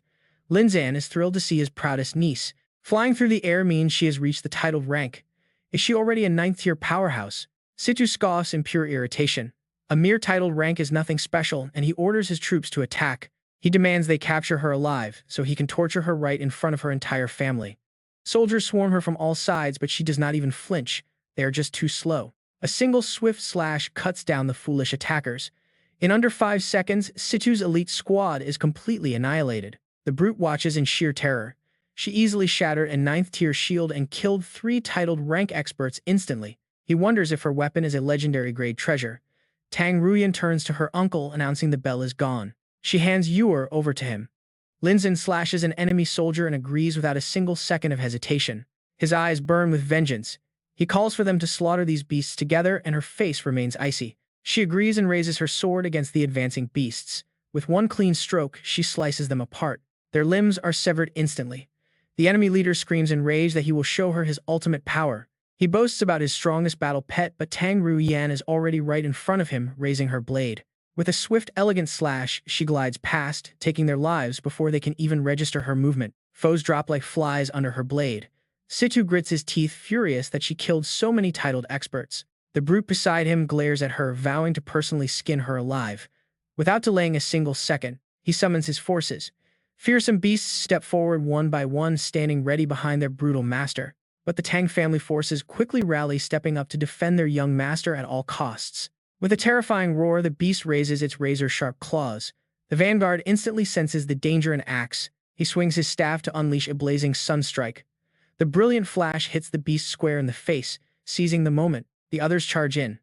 Lin Zan is thrilled to see his proudest niece. Flying through the air means she has reached the titled rank. Is she already a 9th-tier powerhouse? Situ scoffs in pure irritation. A mere titled rank is nothing special, and he orders his troops to attack. He demands they capture her alive, so he can torture her right in front of her entire family. Soldiers swarm her from all sides, but she does not even flinch. They are just too slow. A single swift slash cuts down the foolish attackers. In under 5 seconds, Situ's elite squad is completely annihilated. The brute watches in sheer terror. She easily shattered a 9th-tier shield and killed 3 titled rank experts instantly. He wonders if her weapon is a legendary-grade treasure. Tang Ruyan turns to her uncle, announcing the bell is gone. She hands Ewer over to him. Lin Zan slashes an enemy soldier and agrees without a single second of hesitation. His eyes burn with vengeance. He calls for them to slaughter these beasts together, and her face remains icy. She agrees and raises her sword against the advancing beasts. With one clean stroke, she slices them apart. Their limbs are severed instantly. The enemy leader screams in rage that he will show her his ultimate power. He boasts about his strongest battle pet, but Tang Ruyan is already right in front of him, raising her blade. With a swift, elegant slash, she glides past, taking their lives before they can even register her movement. Foes drop like flies under her blade. Situ grits his teeth, furious that she killed so many titled experts. The brute beside him glares at her, vowing to personally skin her alive. Without delaying a single second, he summons his forces. Fearsome beasts step forward one by one, standing ready behind their brutal master. But the Tang family forces quickly rally, stepping up to defend their young master at all costs. With a terrifying roar, the beast raises its razor-sharp claws. The vanguard instantly senses the danger and acts. He swings his staff to unleash a blazing sunstrike. The brilliant flash hits the beast square in the face. Seizing the moment, the others charge in.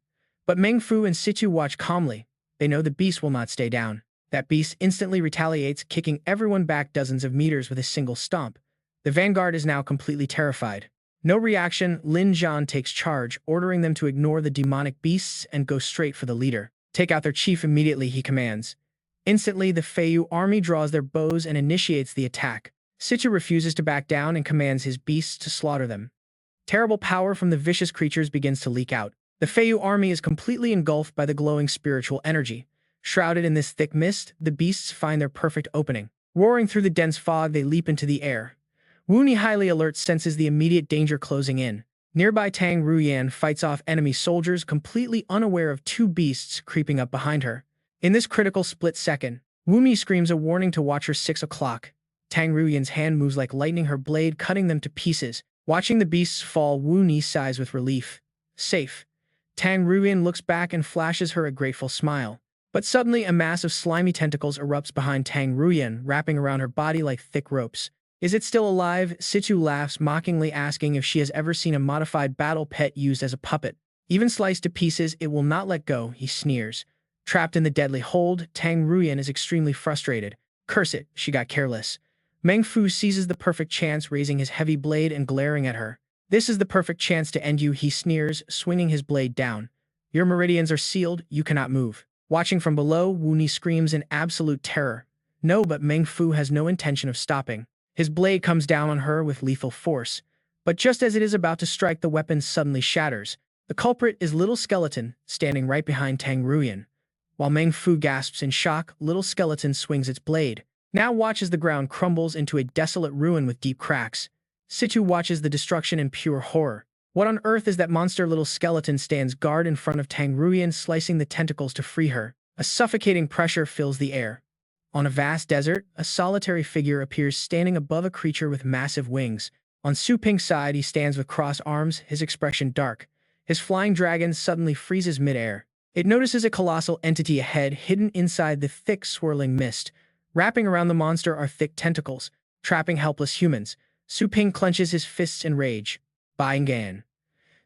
But Meng Fu and Situ watch calmly. They know the beast will not stay down. That beast instantly retaliates, kicking everyone back dozens of meters with a single stomp. The vanguard is now completely terrified. No reaction, Lin Zhan takes charge, ordering them to ignore the demonic beasts and go straight for the leader. Take out their chief immediately, he commands. Instantly, the Feiyu army draws their bows and initiates the attack. Situ refuses to back down and commands his beasts to slaughter them. Terrible power from the vicious creatures begins to leak out. The Feiyu army is completely engulfed by the glowing spiritual energy. Shrouded in this thick mist, the beasts find their perfect opening. Roaring through the dense fog, they leap into the air. Wu Ni, highly alert, senses the immediate danger closing in. Nearby, Tang Ruyan fights off enemy soldiers, completely unaware of 2 beasts creeping up behind her. In this critical split second, Wu Ni screams a warning to watch her 6 o'clock. Tang Ruyan's hand moves like lightning, her blade cutting them to pieces. Watching the beasts fall, Wu Ni sighs with relief. Safe. Tang Ruyan looks back and flashes her a grateful smile. But suddenly, a mass of slimy tentacles erupts behind Tang Ruyan, wrapping around her body like thick ropes. Is it still alive? Situ laughs, mockingly asking if she has ever seen a modified battle pet used as a puppet. Even sliced to pieces, it will not let go, he sneers. Trapped in the deadly hold, Tang Ruyan is extremely frustrated. Curse it, she got careless. Meng Fu seizes the perfect chance, raising his heavy blade and glaring at her. This is the perfect chance to end you, he sneers, swinging his blade down. Your meridians are sealed, you cannot move. Watching from below, Wu Ni screams in absolute terror. No, but Meng Fu has no intention of stopping. His blade comes down on her with lethal force. But just as it is about to strike, the weapon suddenly shatters. The culprit is Little Skeleton, standing right behind Tang Ruyan. While Meng Fu gasps in shock, Little Skeleton swings its blade. Now watch as the ground crumbles into a desolate ruin with deep cracks. Situ watches the destruction in pure horror. What on earth is that monster? Little Skeleton stands guard in front of Tang Ruyan, slicing the tentacles to free her. A suffocating pressure fills the air. On a vast desert, a solitary figure appears standing above a creature with massive wings. On Su Ping's side, he stands with crossed arms, his expression dark. His flying dragon suddenly freezes midair. It notices a colossal entity ahead, hidden inside the thick, swirling mist. Wrapping around the monster are thick tentacles, trapping helpless humans. Su Ping clenches his fists in rage. Bai Gan.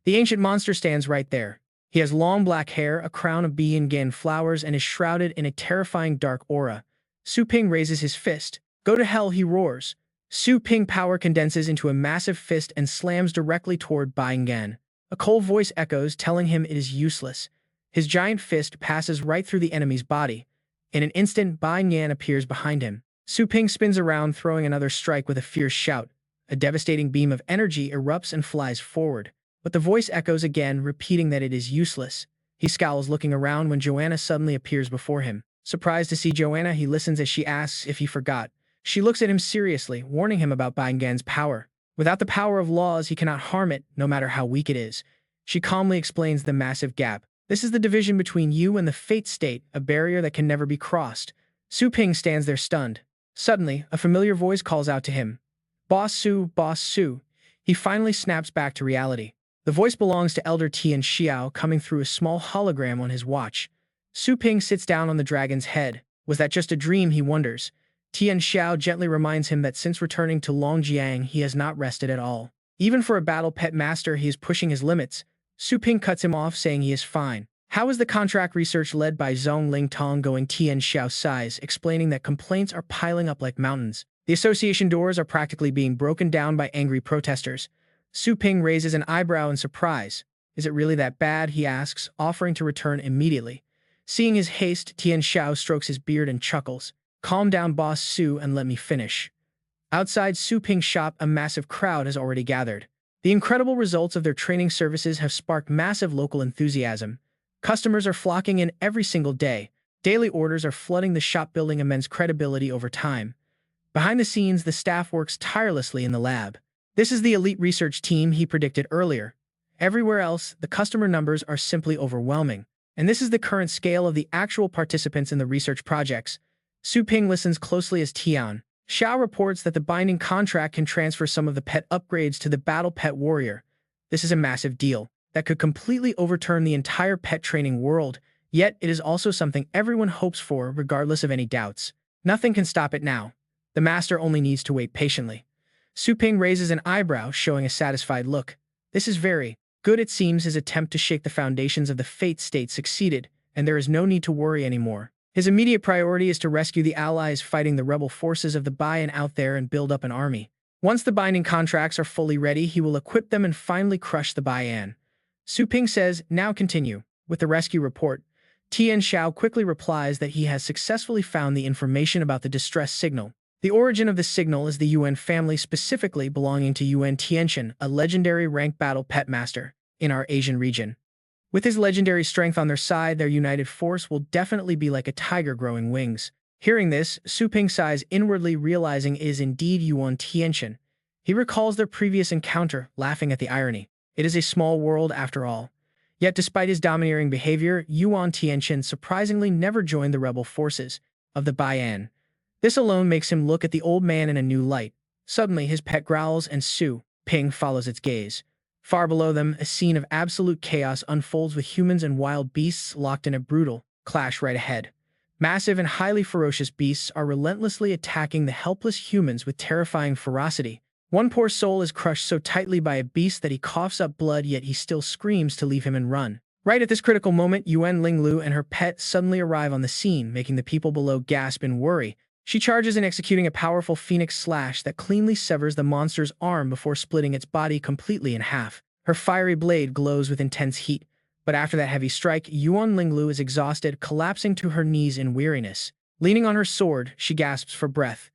The ancient monster stands right there. He has long black hair, a crown of Gan flowers, and is shrouded in a terrifying dark aura. Su Ping raises his fist. Go to hell, he roars. Su Ping power condenses into a massive fist and slams directly toward Bai Gan. A cold voice echoes, telling him it is useless. His giant fist passes right through the enemy's body. In an instant, Bai Yan appears behind him. Su Ping spins around, throwing another strike with a fierce shout. A devastating beam of energy erupts and flies forward. But the voice echoes again, repeating that it is useless. He scowls, looking around when Joanna suddenly appears before him. Surprised to see Joanna, he listens as she asks if he forgot. She looks at him seriously, warning him about Bai Gan's power. Without the power of laws, he cannot harm it, no matter how weak it is. She calmly explains the massive gap. This is the division between you and the fate state, a barrier that can never be crossed. Su Ping stands there stunned. Suddenly, a familiar voice calls out to him. Boss Su, Boss Su. He finally snaps back to reality. The voice belongs to Elder Tian Xiao, coming through a small hologram on his watch. Su Ping sits down on the dragon's head. Was that just a dream, he wonders. Tian Xiao gently reminds him that since returning to Longjiang, he has not rested at all. Even for a battle pet master, he is pushing his limits. Su Ping cuts him off, saying he is fine. How is the contract research led by Zhong Lingtong going? Tian Xiao sighs, explaining that complaints are piling up like mountains. The association doors are practically being broken down by angry protesters. Su Ping raises an eyebrow in surprise. Is it really that bad, he asks, offering to return immediately. Seeing his haste, Tian Xiao strokes his beard and chuckles. Calm down, Boss Su, and let me finish. Outside Su Ping's shop, a massive crowd has already gathered. The incredible results of their training services have sparked massive local enthusiasm. Customers are flocking in every single day. Daily orders are flooding the shop, building immense credibility over time. Behind the scenes, the staff works tirelessly in the lab. This is the elite research team he predicted earlier. Everywhere else, the customer numbers are simply overwhelming. And this is the current scale of the actual participants in the research projects. Su Ping listens closely as Tian Xiao reports that the binding contract can transfer some of the pet upgrades to the battle pet warrior. This is a massive deal that could completely overturn the entire pet training world, yet it is also something everyone hopes for regardless of any doubts. Nothing can stop it now. The master only needs to wait patiently. Su Ping raises an eyebrow, showing a satisfied look. This is very good. It seems his attempt to shake the foundations of the fate state succeeded, and there is no need to worry anymore. His immediate priority is to rescue the allies fighting the rebel forces of the Bayan out there and build up an army. Once the binding contracts are fully ready, he will equip them and finally crush the Bayan. Su Ping says, now continue. With the rescue report, Tian Xiao quickly replies that he has successfully found the information about the distress signal. The origin of the signal is the Yuan family, specifically belonging to Yuan Tianxian, a legendary rank battle pet master in our Asian region. With his legendary strength on their side, their united force will definitely be like a tiger growing wings. Hearing this, Su Ping sighs inwardly, realizing it is indeed Yuan Tianxian. He recalls their previous encounter, laughing at the irony. It is a small world after all. Yet despite his domineering behavior, Yuan Tianxian surprisingly never joined the rebel forces of the Bayan. This alone makes him look at the old man in a new light. Suddenly, his pet growls and Su Ping follows its gaze. Far below them, a scene of absolute chaos unfolds with humans and wild beasts locked in a brutal clash right ahead. Massive and highly ferocious beasts are relentlessly attacking the helpless humans with terrifying ferocity. One poor soul is crushed so tightly by a beast that he coughs up blood, yet he still screams to leave him and run. Right at this critical moment, Yuan Linglu and her pet suddenly arrive on the scene, making the people below gasp in worry. She charges in, executing a powerful phoenix slash that cleanly severs the monster's arm before splitting its body completely in half. Her fiery blade glows with intense heat, but after that heavy strike, Yuan Linglu is exhausted, collapsing to her knees in weariness. Leaning on her sword, she gasps for breath.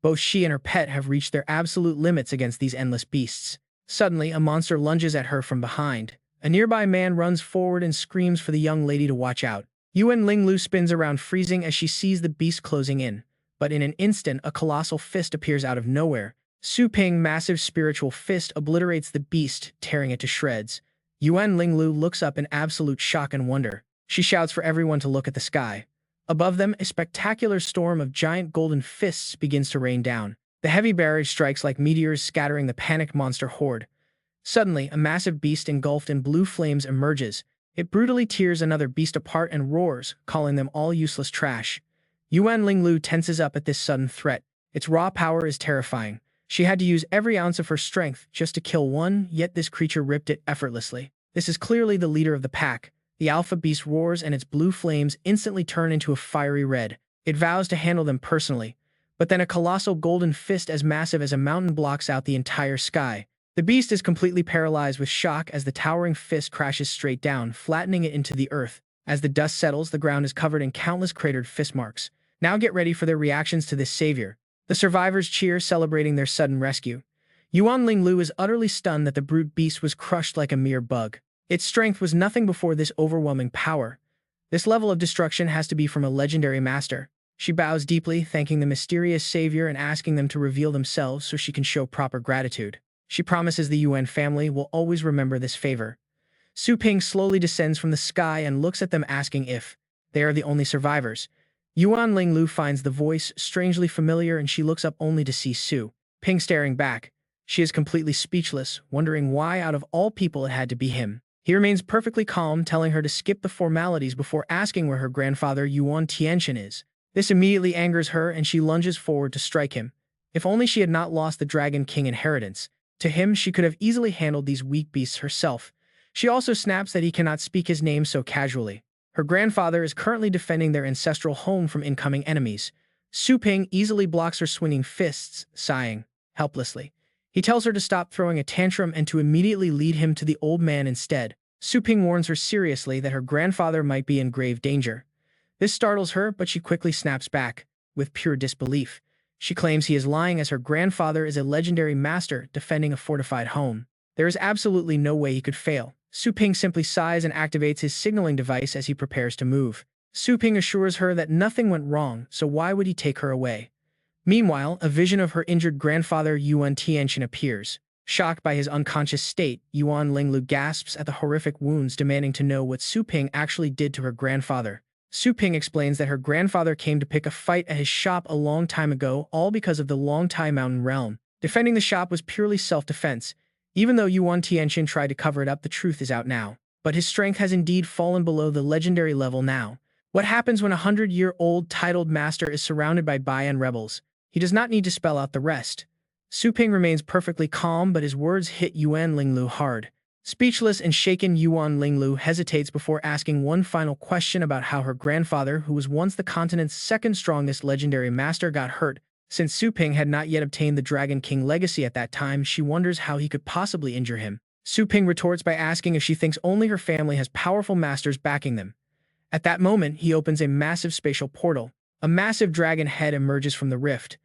Both she and her pet have reached their absolute limits against these endless beasts. Suddenly, a monster lunges at her from behind. A nearby man runs forward and screams for the young lady to watch out. Yuan Linglu spins around, freezing as she sees the beast closing in. But in an instant, a colossal fist appears out of nowhere. Su Ping's massive spiritual fist obliterates the beast, tearing it to shreds. Yuan Linglu looks up in absolute shock and wonder. She shouts for everyone to look at the sky. Above them, a spectacular storm of giant golden fists begins to rain down. The heavy barrage strikes like meteors, scattering the panicked monster horde. Suddenly, a massive beast engulfed in blue flames emerges. It brutally tears another beast apart and roars, calling them all useless trash. Yuan Linglu tenses up at this sudden threat. Its raw power is terrifying. She had to use every ounce of her strength just to kill one, yet this creature ripped it effortlessly. This is clearly the leader of the pack. The alpha beast roars and its blue flames instantly turn into a fiery red. It vows to handle them personally. But then a colossal golden fist as massive as a mountain blocks out the entire sky. The beast is completely paralyzed with shock as the towering fist crashes straight down, flattening it into the earth. As the dust settles, the ground is covered in countless cratered fist marks. Now get ready for their reactions to this savior. The survivors cheer, celebrating their sudden rescue. Yuan Linglu is utterly stunned that the brute beast was crushed like a mere bug. Its strength was nothing before this overwhelming power. This level of destruction has to be from a legendary master. She bows deeply, thanking the mysterious savior and asking them to reveal themselves so she can show proper gratitude. She promises the Yuan family will always remember this favor. Su Ping slowly descends from the sky and looks at them, asking if they are the only survivors. Yuan Linglu finds the voice strangely familiar and she looks up only to see Su Ping staring back. She is completely speechless, wondering why out of all people it had to be him. He remains perfectly calm, telling her to skip the formalities before asking where her grandfather Yuan Tianxian is. This immediately angers her and she lunges forward to strike him. If only she had not lost the Dragon King inheritance. To him, she could have easily handled these weak beasts herself. She also snaps that he cannot speak his name so casually. Her grandfather is currently defending their ancestral home from incoming enemies. Su Ping easily blocks her swinging fists, sighing helplessly. He tells her to stop throwing a tantrum and to immediately lead him to the old man instead. Su Ping warns her seriously that her grandfather might be in grave danger. This startles her, but she quickly snaps back, with pure disbelief. She claims he is lying as her grandfather is a legendary master defending a fortified home. There is absolutely no way he could fail. Su Ping simply sighs and activates his signaling device as he prepares to move. Su Ping assures her that nothing went wrong, so why would he take her away? Meanwhile, a vision of her injured grandfather Yuan Tianxian appears. Shocked by his unconscious state, Yuan Linglu gasps at the horrific wounds, demanding to know what Su Ping actually did to her grandfather. Su Ping explains that her grandfather came to pick a fight at his shop a long time ago, all because of the Longtai Mountain realm. Defending the shop was purely self-defense. Even though Yuan Tianxian tried to cover it up, the truth is out now. But his strength has indeed fallen below the legendary level now. What happens when a 100-year-old titled master is surrounded by Baiyan rebels? He does not need to spell out the rest. Su Ping remains perfectly calm, but his words hit Yuan Linglu hard. Speechless and shaken, Yuan Linglu hesitates before asking one final question about how her grandfather, who was once the continent's second strongest legendary master, got hurt. Since Su Ping had not yet obtained the Dragon King legacy at that time, she wonders how he could possibly injure him. Su Ping retorts by asking if she thinks only her family has powerful masters backing them. At that moment, he opens a massive spatial portal. A massive dragon head emerges from the rift.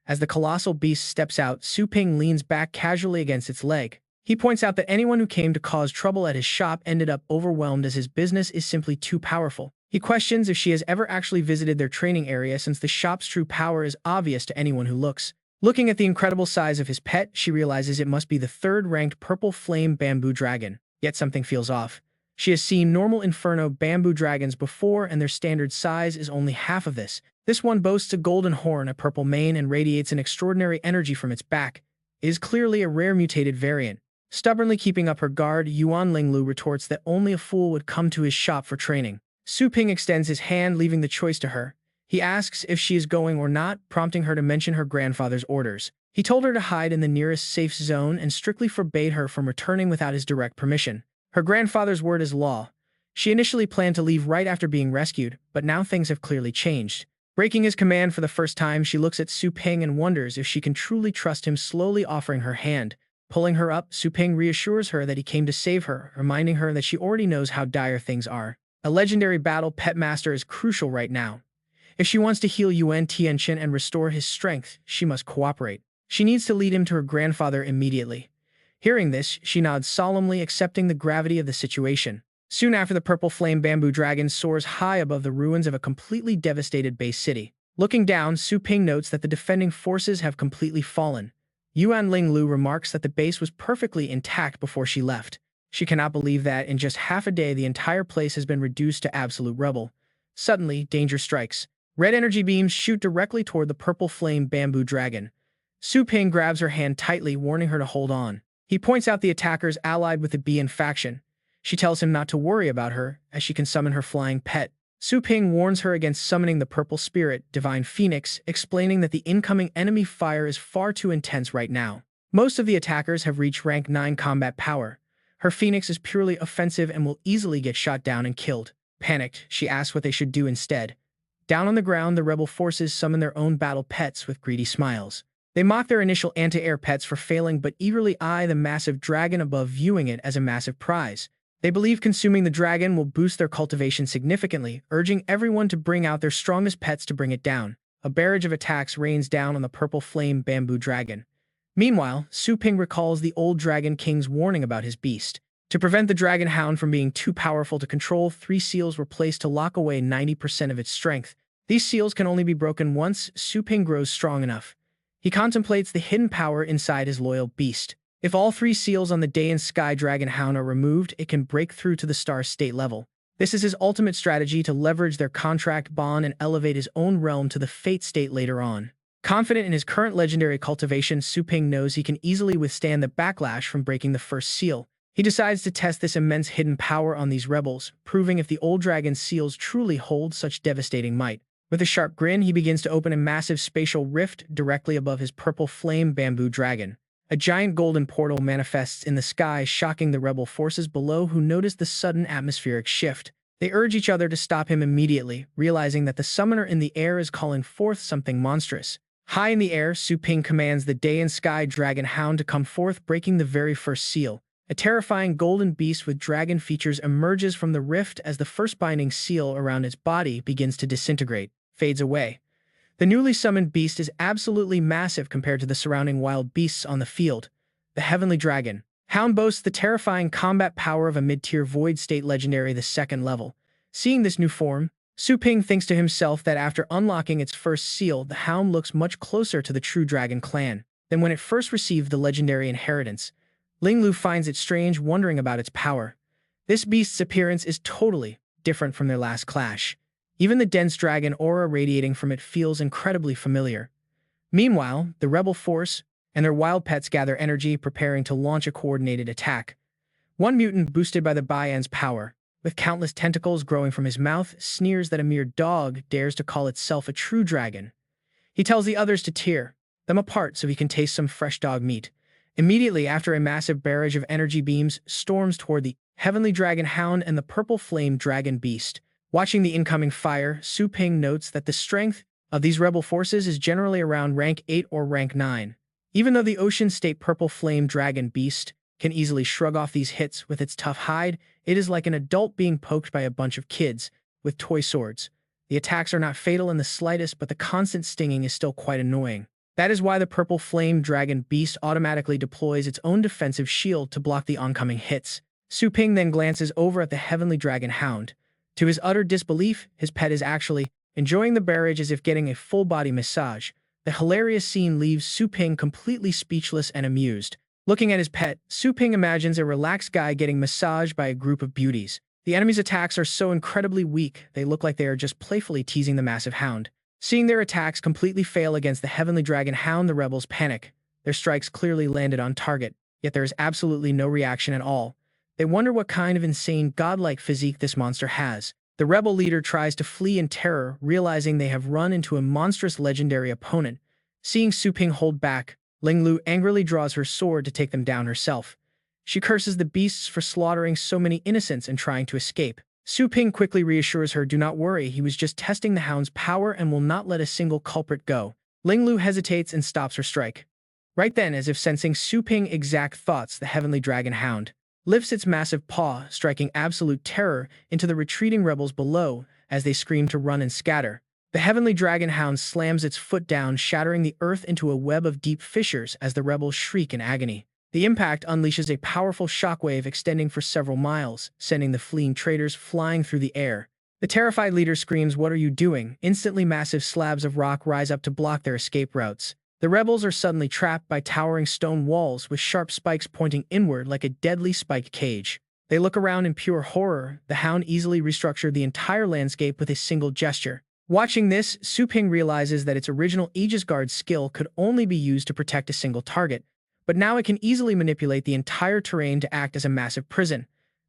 As the colossal beast steps out, Su Ping leans back casually against its leg. He points out that anyone who came to cause trouble at his shop ended up overwhelmed as his business is simply too powerful. He questions if she has ever actually visited their training area, since the shop's true power is obvious to anyone who looks. Looking at the incredible size of his pet, she realizes it must be the third-ranked purple flame bamboo dragon. Yet something feels off. She has seen normal inferno bamboo dragons before, and their standard size is only half of this. This one boasts a golden horn, a purple mane, and radiates an extraordinary energy from its back. It is clearly a rare mutated variant. Stubbornly keeping up her guard, Yuan Linglu retorts that only a fool would come to his shop for training. Su Ping extends his hand, leaving the choice to her. He asks if she is going or not, prompting her to mention her grandfather's orders. He told her to hide in the nearest safe zone and strictly forbade her from returning without his direct permission. Her grandfather's word is law. She initially planned to leave right after being rescued, but now things have clearly changed. Breaking his command for the first time, she looks at Su Ping and wonders if she can truly trust him, slowly offering her hand. Pulling her up, Su Ping reassures her that he came to save her, reminding her that she already knows how dire things are. A legendary battle pet master is crucial right now. If she wants to heal Yuan Tianxian and restore his strength, she must cooperate. She needs to lead him to her grandfather immediately. Hearing this, she nods solemnly, accepting the gravity of the situation. Soon after, the purple flame bamboo dragon soars high above the ruins of a completely devastated base city. Looking down, Su Ping notes that the defending forces have completely fallen. Yuan Linglu remarks that the base was perfectly intact before she left. She cannot believe that in just half a day the entire place has been reduced to absolute rubble. Suddenly, danger strikes. Red energy beams shoot directly toward the purple flame bamboo dragon. Su Ping grabs her hand tightly, warning her to hold on. He points out the attackers allied with the Bian faction. She tells him not to worry about her, as she can summon her flying pet. Su Ping warns her against summoning the purple spirit, Divine Phoenix, explaining that the incoming enemy fire is far too intense right now. Most of the attackers have reached rank 9 combat power. Her Phoenix is purely offensive and will easily get shot down and killed. Panicked, she asks what they should do instead. Down on the ground, the rebel forces summon their own battle pets with greedy smiles. They mock their initial anti-air pets for failing but eagerly eye the massive dragon above, viewing it as a massive prize. They believe consuming the dragon will boost their cultivation significantly, urging everyone to bring out their strongest pets to bring it down. A barrage of attacks rains down on the purple flame bamboo dragon. Meanwhile, Su Ping recalls the old Dragon King's warning about his beast. To prevent the dragon hound from being too powerful to control, 3 seals were placed to lock away 90% of its strength. These seals can only be broken once Su Ping grows strong enough. He contemplates the hidden power inside his loyal beast. If all 3 seals on the Day and Sky Dragon Hound are removed, it can break through to the Star State level. This is his ultimate strategy to leverage their contract bond and elevate his own realm to the Fate State later on. Confident in his current legendary cultivation, Su Ping knows he can easily withstand the backlash from breaking the first seal. He decides to test this immense hidden power on these rebels, proving if the old dragon's seals truly hold such devastating might. With a sharp grin, he begins to open a massive spatial rift directly above his purple flame bamboo dragon. A giant golden portal manifests in the sky, shocking the rebel forces below, who notice the sudden atmospheric shift. They urge each other to stop him immediately, realizing that the summoner in the air is calling forth something monstrous. High in the air, Su Ping commands the Day and Sky Dragon Hound to come forth, breaking the very first seal. A terrifying golden beast with dragon features emerges from the rift as the first binding seal around its body begins to disintegrate, fades away. The newly summoned beast is absolutely massive compared to the surrounding wild beasts on the field. The Heavenly Dragon Hound boasts the terrifying combat power of a mid-tier Void State legendary, the 2nd level. Seeing this new form, Su Ping thinks to himself that after unlocking its first seal, the hound looks much closer to the true dragon clan than when it first received the legendary inheritance. Ling Lu finds it strange, wondering about its power. This beast's appearance is totally different from their last clash. Even the dense dragon aura radiating from it feels incredibly familiar. Meanwhile, the rebel force and their wild pets gather energy, preparing to launch a coordinated attack. One mutant, boosted by the Bian's power, with countless tentacles growing from his mouth, sneers that a mere dog dares to call itself a true dragon. He tells the others to tear them apart so he can taste some fresh dog meat. Immediately after, a massive barrage of energy beams storms toward the Heavenly Dragon Hound and the purple flame dragon beast. Watching the incoming fire, Su Ping notes that the strength of these rebel forces is generally around rank 8 or rank 9. Even though the Ocean State purple flame dragon beast can easily shrug off these hits with its tough hide, it is like an adult being poked by a bunch of kids with toy swords. The attacks are not fatal in the slightest, but the constant stinging is still quite annoying. That is why the purple flame dragon beast automatically deploys its own defensive shield to block the oncoming hits. Su Ping then glances over at the Heavenly Dragon Hound. To his utter disbelief, his pet is actually enjoying the barrage as if getting a full-body massage. The hilarious scene leaves Su Ping completely speechless and amused. Looking at his pet, Su Ping imagines a relaxed guy getting massaged by a group of beauties. The enemy's attacks are so incredibly weak, they look like they are just playfully teasing the massive hound. Seeing their attacks completely fail against the Heavenly Dragon Hound, the rebels panic. Their strikes clearly landed on target, yet there is absolutely no reaction at all. They wonder what kind of insane godlike physique this monster has. The rebel leader tries to flee in terror, realizing they have run into a monstrous legendary opponent. Seeing Su Ping hold back, Ling Lu angrily draws her sword to take them down herself. She curses the beasts for slaughtering so many innocents and trying to escape. Su Ping quickly reassures her, "Do not worry, he was just testing the hound's power and will not let a single culprit go." Ling Lu hesitates and stops her strike. Right then, as if sensing Su Ping's exact thoughts, the Heavenly Dragon Hound lifts its massive paw, striking absolute terror into the retreating rebels below as they scream to run and scatter. The Heavenly Dragon Hound slams its foot down, shattering the earth into a web of deep fissures as the rebels shriek in agony. The impact unleashes a powerful shockwave extending for several miles, sending the fleeing traitors flying through the air. The terrified leader screams, "What are you doing?" Instantly, massive slabs of rock rise up to block their escape routes. The rebels are suddenly trapped by towering stone walls with sharp spikes pointing inward like a deadly spiked cage. They look around in pure horror. The hound easily restructured the entire landscape with a single gesture. Watching this, Su Ping realizes that its original Aegis Guard skill could only be used to protect a single target, but now it can easily manipulate the entire terrain to act as a massive prison.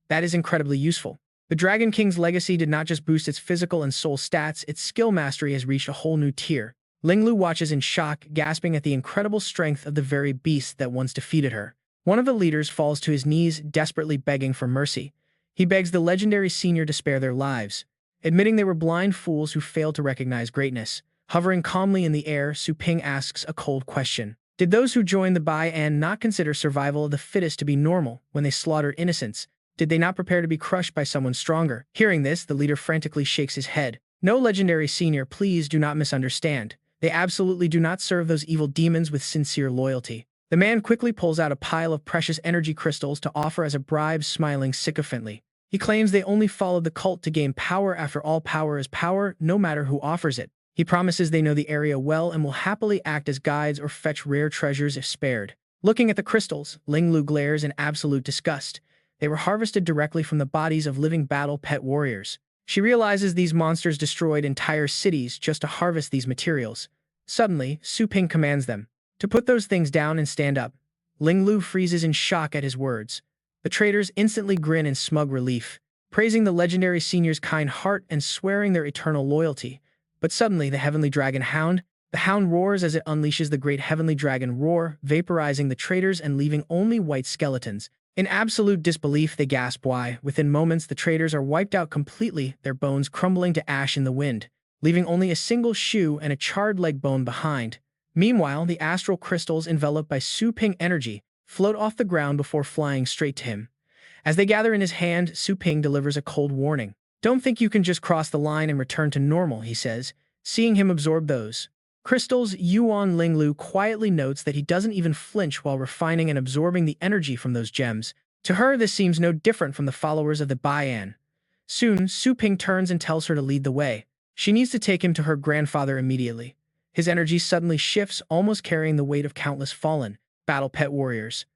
That is incredibly useful. The Dragon King's legacy did not just boost its physical and soul stats, its skill mastery has reached a whole new tier. Ling Lu watches in shock, gasping at the incredible strength of the very beast that once defeated her. One of the leaders falls to his knees, desperately begging for mercy. He begs the legendary senior to spare their lives, admitting they were blind fools who failed to recognize greatness. Hovering calmly in the air, Su Ping asks a cold question. Did those who joined the Bai An not consider survival of the fittest to be normal when they slaughtered innocents? Did they not prepare to be crushed by someone stronger? Hearing this, the leader frantically shakes his head. No, legendary senior, please do not misunderstand. They absolutely do not serve those evil demons with sincere loyalty. The man quickly pulls out a pile of precious energy crystals to offer as a bribe, smiling sycophantly. He claims they only followed the cult to gain power. After all, power is power, no matter who offers it. He promises they know the area well and will happily act as guides or fetch rare treasures if spared. Looking at the crystals, Ling Lu glares in absolute disgust. They were harvested directly from the bodies of living battle pet warriors. She realizes these monsters destroyed entire cities just to harvest these materials. Suddenly, Su Ping commands them to put those things down and stand up. Ling Lu freezes in shock at his words. The traders instantly grin in smug relief, praising the legendary senior's kind heart and swearing their eternal loyalty. But suddenly, the heavenly dragon the hound roars as it unleashes the great heavenly dragon roar, vaporizing the traders and leaving only white skeletons. In absolute disbelief, they gasp why. Within moments, the traders are wiped out completely, their bones crumbling to ash in the wind, leaving only a single shoe and a charred leg bone behind. Meanwhile, the astral crystals, enveloped by Su Ping energy, float off the ground before flying straight to him. As they gather in his hand, Su Ping delivers a cold warning. Don't think you can just cross the line and return to normal, he says. Seeing him absorb those crystals, Yuan Ling Lu quietly notes that he doesn't even flinch while refining and absorbing the energy from those gems. To her, this seems no different from the followers of the Bai An. Soon, Su Ping turns and tells her to lead the way. She needs to take him to her grandfather immediately. His energy suddenly shifts, almost carrying the weight of countless fallen battle pet warriors.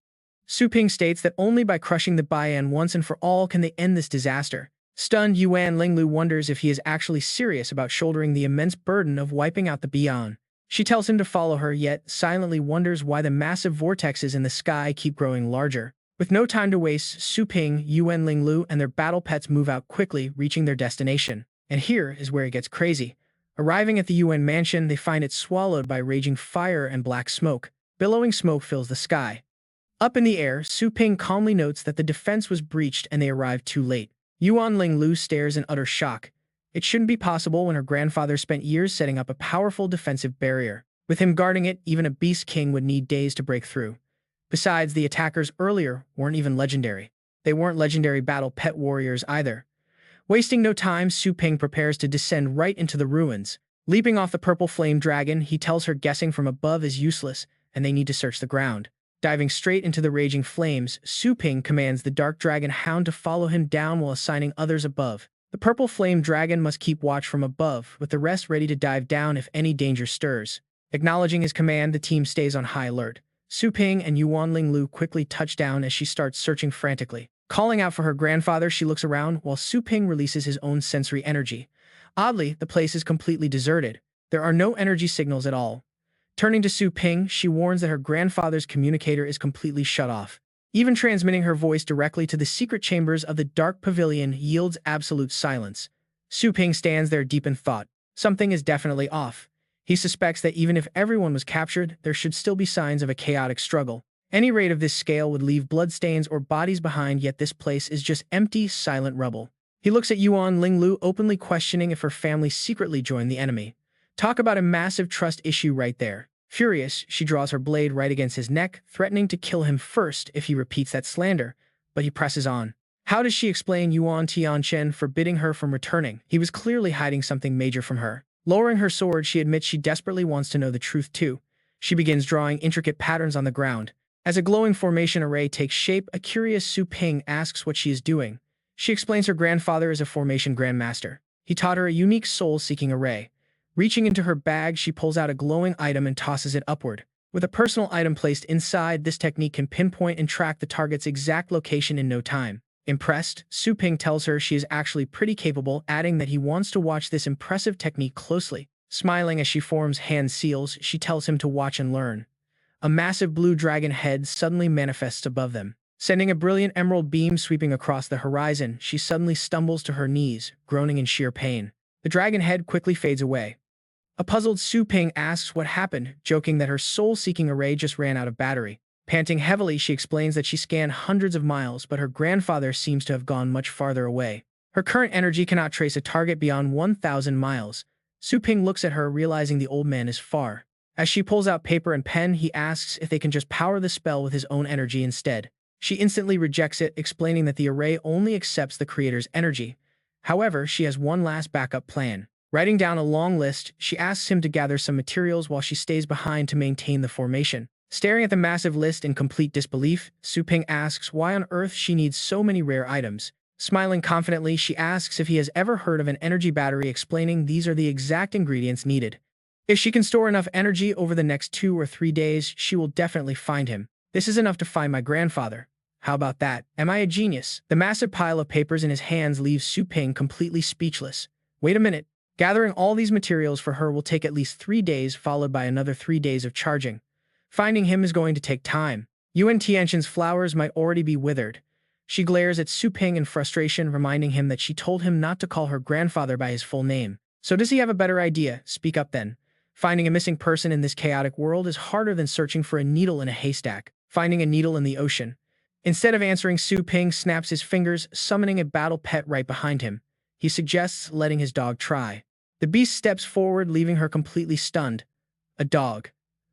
Su Ping states that only by crushing the Bai An once and for all can they end this disaster. Stunned, Yuan Ling Lu wonders if he is actually serious about shouldering the immense burden of wiping out the Beyond. She tells him to follow her, yet silently wonders why the massive vortexes in the sky keep growing larger. With no time to waste, Su Ping, Yuan Ling Lu, and their battle pets move out quickly, reaching their destination. And here is where it gets crazy. Arriving at the Yuan mansion, they find it swallowed by raging fire and black smoke. Billowing smoke fills the sky. Up in the air, Su Ping calmly notes that the defense was breached and they arrived too late. Yuan Ling Lu stares in utter shock. It shouldn't be possible when her grandfather spent years setting up a powerful defensive barrier. With him guarding it, even a beast king would need days to break through. Besides, the attackers earlier weren't even legendary. They weren't legendary battle pet warriors either. Wasting no time, Su Ping prepares to descend right into the ruins. Leaping off the purple flame dragon, he tells her guessing from above is useless, and they need to search the ground. Diving straight into the raging flames, Su Ping commands the dark dragon hound to follow him down while assigning others above. The purple flame dragon must keep watch from above, with the rest ready to dive down if any danger stirs. Acknowledging his command, the team stays on high alert. Su Ping and Yuan Ling Lu quickly touch down as she starts searching frantically. Calling out for her grandfather, she looks around while Su Ping releases his own sensory energy. Oddly, the place is completely deserted. There are no energy signals at all. Turning to Su Ping, she warns that her grandfather's communicator is completely shut off. Even transmitting her voice directly to the secret chambers of the dark pavilion yields absolute silence. Su Ping stands there deep in thought. Something is definitely off. He suspects that even if everyone was captured, there should still be signs of a chaotic struggle. Any raid of this scale would leave bloodstains or bodies behind, yet this place is just empty, silent rubble. He looks at Yuan Ling Lu, openly questioning if her family secretly joined the enemy. Talk about a massive trust issue right there. Furious, she draws her blade right against his neck, threatening to kill him first if he repeats that slander, but he presses on. How does she explain Yuan Tianchen forbidding her from returning? He was clearly hiding something major from her. Lowering her sword, she admits she desperately wants to know the truth too. She begins drawing intricate patterns on the ground. As a glowing formation array takes shape, a curious Su Ping asks what she is doing. She explains her grandfather is a formation grandmaster. He taught her a unique soul-seeking array. Reaching into her bag, she pulls out a glowing item and tosses it upward. With a personal item placed inside, this technique can pinpoint and track the target's exact location in no time. Impressed, Su Ping tells her she is actually pretty capable, adding that he wants to watch this impressive technique closely. Smiling as she forms hand seals, she tells him to watch and learn. A massive blue dragon head suddenly manifests above them. Sending a brilliant emerald beam sweeping across the horizon, she suddenly stumbles to her knees, groaning in sheer pain. The dragon head quickly fades away. A puzzled Su Ping asks what happened, joking that her soul-seeking array just ran out of battery. Panting heavily, she explains that she scanned hundreds of miles, but her grandfather seems to have gone much farther away. Her current energy cannot trace a target beyond 1,000 miles. Su Ping looks at her, realizing the old man is far. As she pulls out paper and pen, he asks if they can just power the spell with his own energy instead. She instantly rejects it, explaining that the array only accepts the creator's energy. However, she has one last backup plan. Writing down a long list, she asks him to gather some materials while she stays behind to maintain the formation. Staring at the massive list in complete disbelief, Su Ping asks why on earth she needs so many rare items. Smiling confidently, she asks if he has ever heard of an energy battery, explaining these are the exact ingredients needed. If she can store enough energy over the next 2 or 3 days, she will definitely find him. This is enough to find my grandfather. How about that? Am I a genius? The massive pile of papers in his hands leaves Su Ping completely speechless. Wait a minute. Gathering all these materials for her will take at least 3 days, followed by another 3 days of charging. Finding him is going to take time. Yuan Tianqian's flowers might already be withered. She glares at Su Ping in frustration, reminding him that she told him not to call her grandfather by his full name. So does he have a better idea? Speak up then. Finding a missing person in this chaotic world is harder than searching for a needle in a haystack. Finding a needle in the ocean. Instead of answering, Su Ping snaps his fingers, summoning a battle pet right behind him. He suggests letting his dog try. The beast steps forward, leaving her completely stunned. A dog.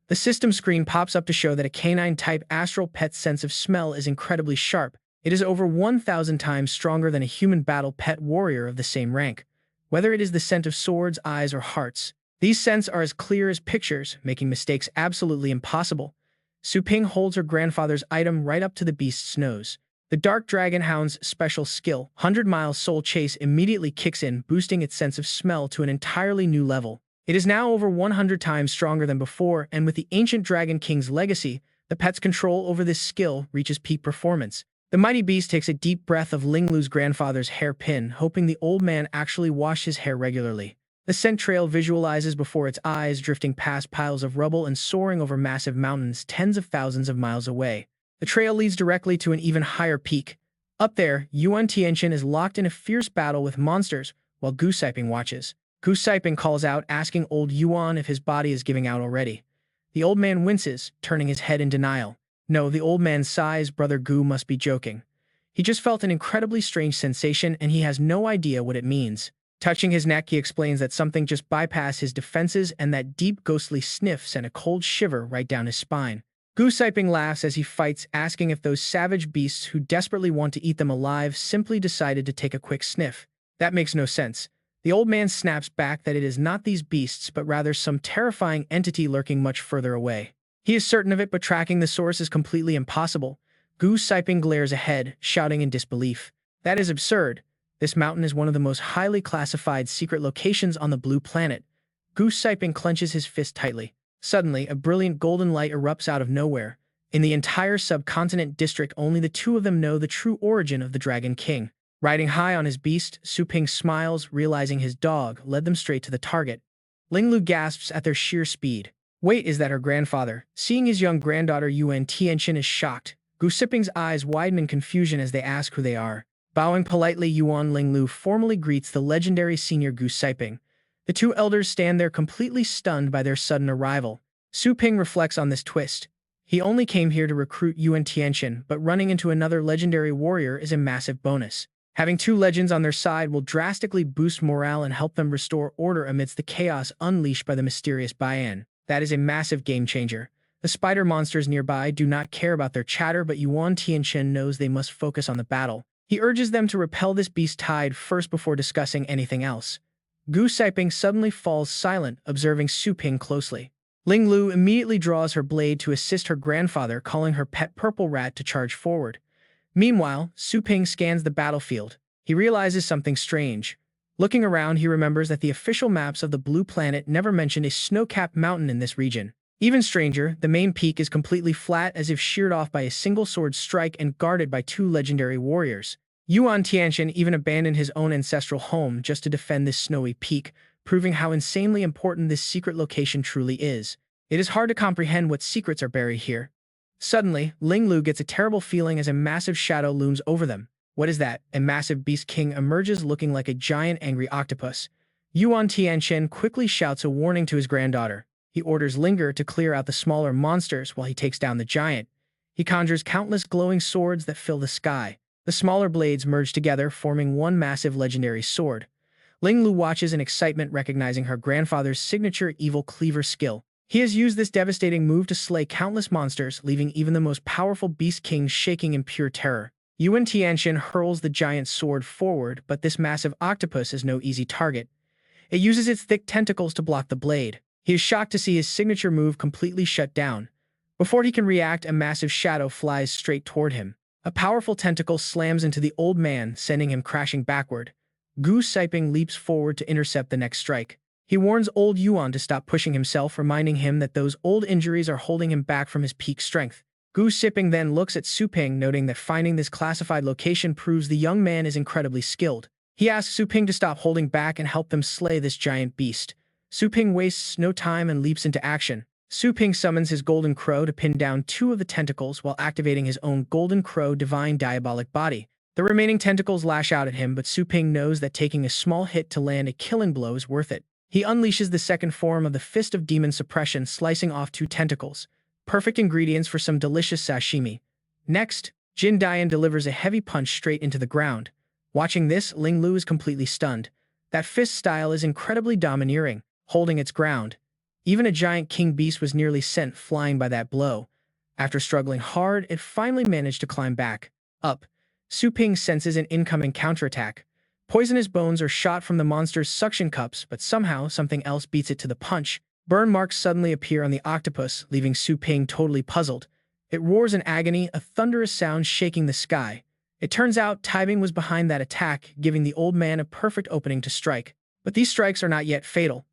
The system screen pops up to show that a canine-type Astral Pet's sense of smell is incredibly sharp. It is over 1,000 times stronger than a human battle pet warrior of the same rank. Whether it is the scent of swords, eyes, or hearts, these scents are as clear as pictures, making mistakes absolutely impossible. Su Ping holds her grandfather's item right up to the beast's nose. The Dark Dragon Hound's special skill, 100-mile soul chase, immediately kicks in, boosting its sense of smell to an entirely new level. It is now over 100 times stronger than before, and with the ancient Dragon King's legacy, the pet's control over this skill reaches peak performance. The mighty beast takes a deep breath of Linglu's grandfather's hairpin, hoping the old man actually washed his hair regularly. The scent trail visualizes before its eyes, drifting past piles of rubble and soaring over massive mountains tens of thousands of miles away. The trail leads directly to an even higher peak. Up there, Yuan Tianqian is locked in a fierce battle with monsters, while Gu Siping watches. Gu Siping calls out, asking old Yuan if his body is giving out already. The old man winces, turning his head in denial. No, the old man sighs. Brother Gu must be joking. He just felt an incredibly strange sensation, and he has no idea what it means. Touching his neck, he explains that something just bypassed his defenses, and that deep ghostly sniff sent a cold shiver right down his spine. Gu Siping laughs as he fights, asking if those savage beasts who desperately want to eat them alive simply decided to take a quick sniff. That makes no sense. The old man snaps back that it is not these beasts, but rather some terrifying entity lurking much further away. He is certain of it, but tracking the source is completely impossible. Gu Siping glares ahead, shouting in disbelief. That is absurd. This mountain is one of the most highly classified secret locations on the blue planet. Gu Siping clenches his fist tightly. Suddenly, a brilliant golden light erupts out of nowhere. In the entire subcontinent district, only the two of them know the true origin of the Dragon King. Riding high on his beast, Su Ping smiles, realizing his dog led them straight to the target. Linglu gasps at their sheer speed. Wait, is that her grandfather? Seeing his young granddaughter, Yuan Tianqian is shocked. Gu Siping's eyes widen in confusion as they ask who they are. Bowing politely, Yuan Linglu formally greets the legendary senior Gu Siping. The two elders stand there completely stunned by their sudden arrival. Su Ping reflects on this twist. He only came here to recruit Yuan Tianqian, but running into another legendary warrior is a massive bonus. Having two legends on their side will drastically boost morale and help them restore order amidst the chaos unleashed by the mysterious Baian. That is a massive game changer. The spider monsters nearby do not care about their chatter, but Yuan Tianqian knows they must focus on the battle. He urges them to repel this beast tide first before discussing anything else. Gu Siping suddenly falls silent, observing Su Ping closely. Linglu immediately draws her blade to assist her grandfather, calling her pet purple rat to charge forward. Meanwhile, Su Ping scans the battlefield. He realizes something strange. Looking around, he remembers that the official maps of the blue planet never mentioned a snow-capped mountain in this region. Even stranger, the main peak is completely flat, as if sheared off by a single sword strike and guarded by two legendary warriors. Yuan Tianxian even abandoned his own ancestral home just to defend this snowy peak, proving how insanely important this secret location truly is. It is hard to comprehend what secrets are buried here. Suddenly, Ling Lu gets a terrible feeling as a massive shadow looms over them. What is that? A massive beast king emerges looking like a giant angry octopus. Yuan Tianxian quickly shouts a warning to his granddaughter. He orders Linger to clear out the smaller monsters while he takes down the giant. He conjures countless glowing swords that fill the sky. The smaller blades merge together, forming one massive legendary sword. Ling Lu watches in excitement, recognizing her grandfather's signature evil cleaver skill. He has used this devastating move to slay countless monsters, leaving even the most powerful beast kings shaking in pure terror. Yuan Tianxian hurls the giant sword forward, but this massive octopus is no easy target. It uses its thick tentacles to block the blade. He is shocked to see his signature move completely shut down. Before he can react, a massive shadow flies straight toward him. A powerful tentacle slams into the old man, sending him crashing backward. Gu Siping leaps forward to intercept the next strike. He warns old Yuan to stop pushing himself, reminding him that those old injuries are holding him back from his peak strength. Gu Siping then looks at Su Ping, noting that finding this classified location proves the young man is incredibly skilled. He asks Su Ping to stop holding back and help them slay this giant beast. Su Ping wastes no time and leaps into action. Su Ping summons his Golden Crow to pin down two of the tentacles while activating his own Golden Crow Divine Diabolic Body. The remaining tentacles lash out at him, but Su Ping knows that taking a small hit to land a killing blow is worth it. He unleashes the second form of the Fist of Demon Suppression, slicing off two tentacles. Perfect ingredients for some delicious sashimi. Next, Jin Dian delivers a heavy punch straight into the ground. Watching this, Ling Lu is completely stunned. That fist style is incredibly domineering, holding its ground. Even a giant king beast was nearly sent flying by that blow. After struggling hard, it finally managed to climb back up. Su Ping senses an incoming counterattack. Poisonous bones are shot from the monster's suction cups, but somehow something else beats it to the punch. Burn marks suddenly appear on the octopus, leaving Su Ping totally puzzled. It roars in agony, a thunderous sound shaking the sky. It turns out Taibing was behind that attack, giving the old man a perfect opening to strike. But these strikes are not yet fatal.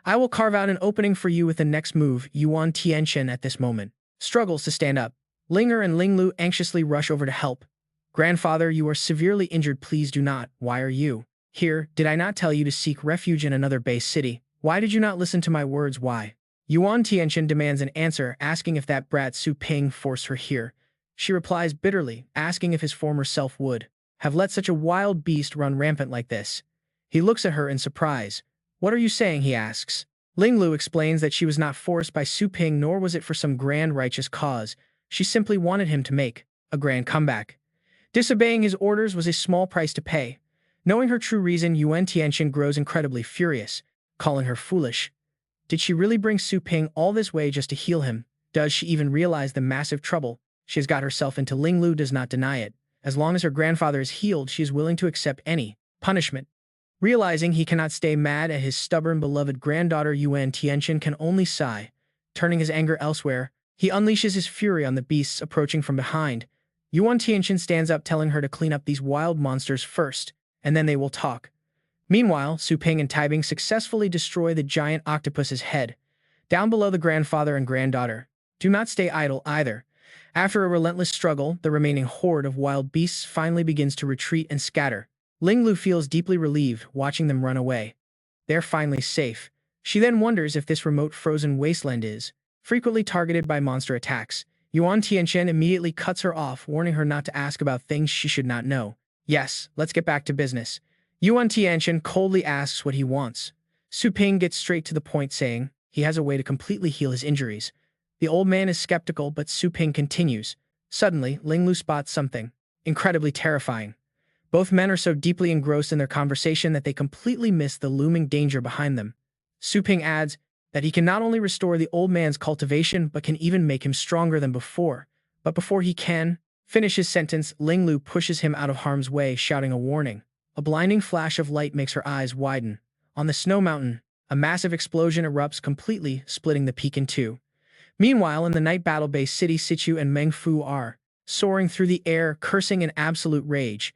I will carve out an opening for you with the next move. Yuan Tianxian at this moment struggles to stand up. Linger and Ling Lu anxiously rush over to help. Grandfather, you are severely injured. Please do not. Why are you here? Did I not tell you to seek refuge in another base city? Why did you not listen to my words? Why? Yuan Tianxian demands an answer, asking if that brat Su Ping forced her here. She replies bitterly, asking if his former self would have let such a wild beast run rampant like this. He looks at her in surprise. What are you saying? He asks. Ling Lu explains that she was not forced by Su Ping, nor was it for some grand righteous cause. She simply wanted him to make a grand comeback. Disobeying his orders was a small price to pay. Knowing her true reason, Yuan Tianxian grows incredibly furious, calling her foolish. Did she really bring Su Ping all this way just to heal him? Does she even realize the massive trouble she has got herself into? Ling Lu does not deny it. As long as her grandfather is healed, she is willing to accept any punishment. Realizing he cannot stay mad at his stubborn beloved granddaughter, Yuan Tianxian can only sigh. Turning his anger elsewhere, he unleashes his fury on the beasts approaching from behind. Yuan Tianxian stands up, telling her to clean up these wild monsters first, and then they will talk. Meanwhile, Su Ping and Taibing successfully destroy the giant octopus's head. Down below, the grandfather and granddaughter do not stay idle either. After a relentless struggle, the remaining horde of wild beasts finally begins to retreat and scatter. Ling Lu feels deeply relieved watching them run away. They're finally safe. She then wonders if this remote frozen wasteland is frequently targeted by monster attacks. Yuan Tianxian immediately cuts her off, warning her not to ask about things she should not know. Yes, let's get back to business. Yuan Tianxian coldly asks what he wants. Su Ping gets straight to the point, saying he has a way to completely heal his injuries. The old man is skeptical, but Su Ping continues. Suddenly, Ling Lu spots something incredibly terrifying. Both men are so deeply engrossed in their conversation that they completely miss the looming danger behind them. Su Ping adds that he can not only restore the old man's cultivation, but can even make him stronger than before. But before he can finish his sentence, Ling Lu pushes him out of harm's way, shouting a warning. A blinding flash of light makes her eyes widen. On the snow mountain, a massive explosion erupts, completely splitting the peak in two. Meanwhile, in the night battle base city, Sichu and Meng Fu are soaring through the air, cursing in absolute rage.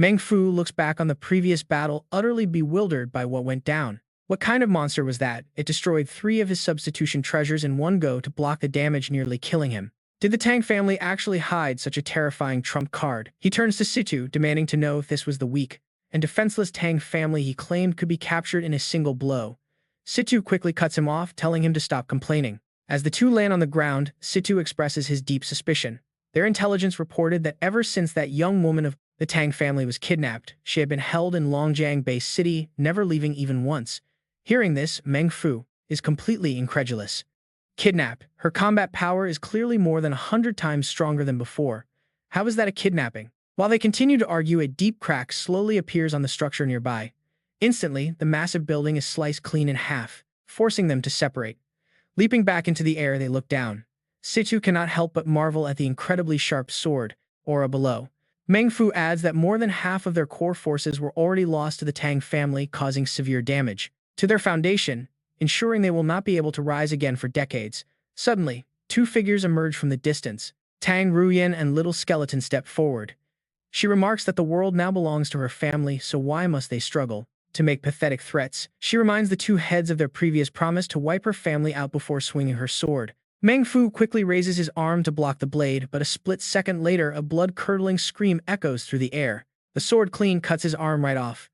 Meng Fu looks back on the previous battle, utterly bewildered by what went down. What kind of monster was that? It destroyed 3 of his substitution treasures in one go to block the damage, nearly killing him. Did the Tang family actually hide such a terrifying trump card? He turns to Situ, demanding to know if this was the weak and defenseless Tang family he claimed could be captured in a single blow. Situ quickly cuts him off, telling him to stop complaining. As the two land on the ground, Situ expresses his deep suspicion. Their intelligence reported that ever since that young woman of the Tang family was kidnapped, she had been held in Longjiang-based city, never leaving even once. Hearing this, Meng Fu is completely incredulous. Kidnap. Her combat power is clearly more than 100 times stronger than before. How is that a kidnapping? While they continue to argue, a deep crack slowly appears on the structure nearby. Instantly, the massive building is sliced clean in half, forcing them to separate. Leaping back into the air, they look down. Situ cannot help but marvel at the incredibly sharp sword aura below. Meng Fu adds that more than half of their core forces were already lost to the Tang family, causing severe damage to their foundation, ensuring they will not be able to rise again for decades. Suddenly, two figures emerge from the distance. Tang Ruyan and Little Skeleton step forward. She remarks that the world now belongs to her family, so why must they struggle to make pathetic threats? She reminds the two heads of their previous promise to wipe her family out before swinging her sword. Meng Fu quickly raises his arm to block the blade, but a split second later, a blood-curdling scream echoes through the air. The sword clean cuts his arm right off.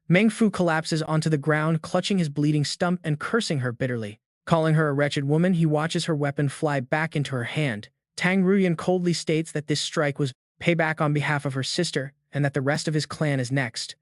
Meng Fu collapses onto the ground, clutching his bleeding stump and cursing her bitterly. Calling her a wretched woman, he watches her weapon fly back into her hand. Tang Ruyan coldly states that this strike was payback on behalf of her sister, and that the rest of his clan is next.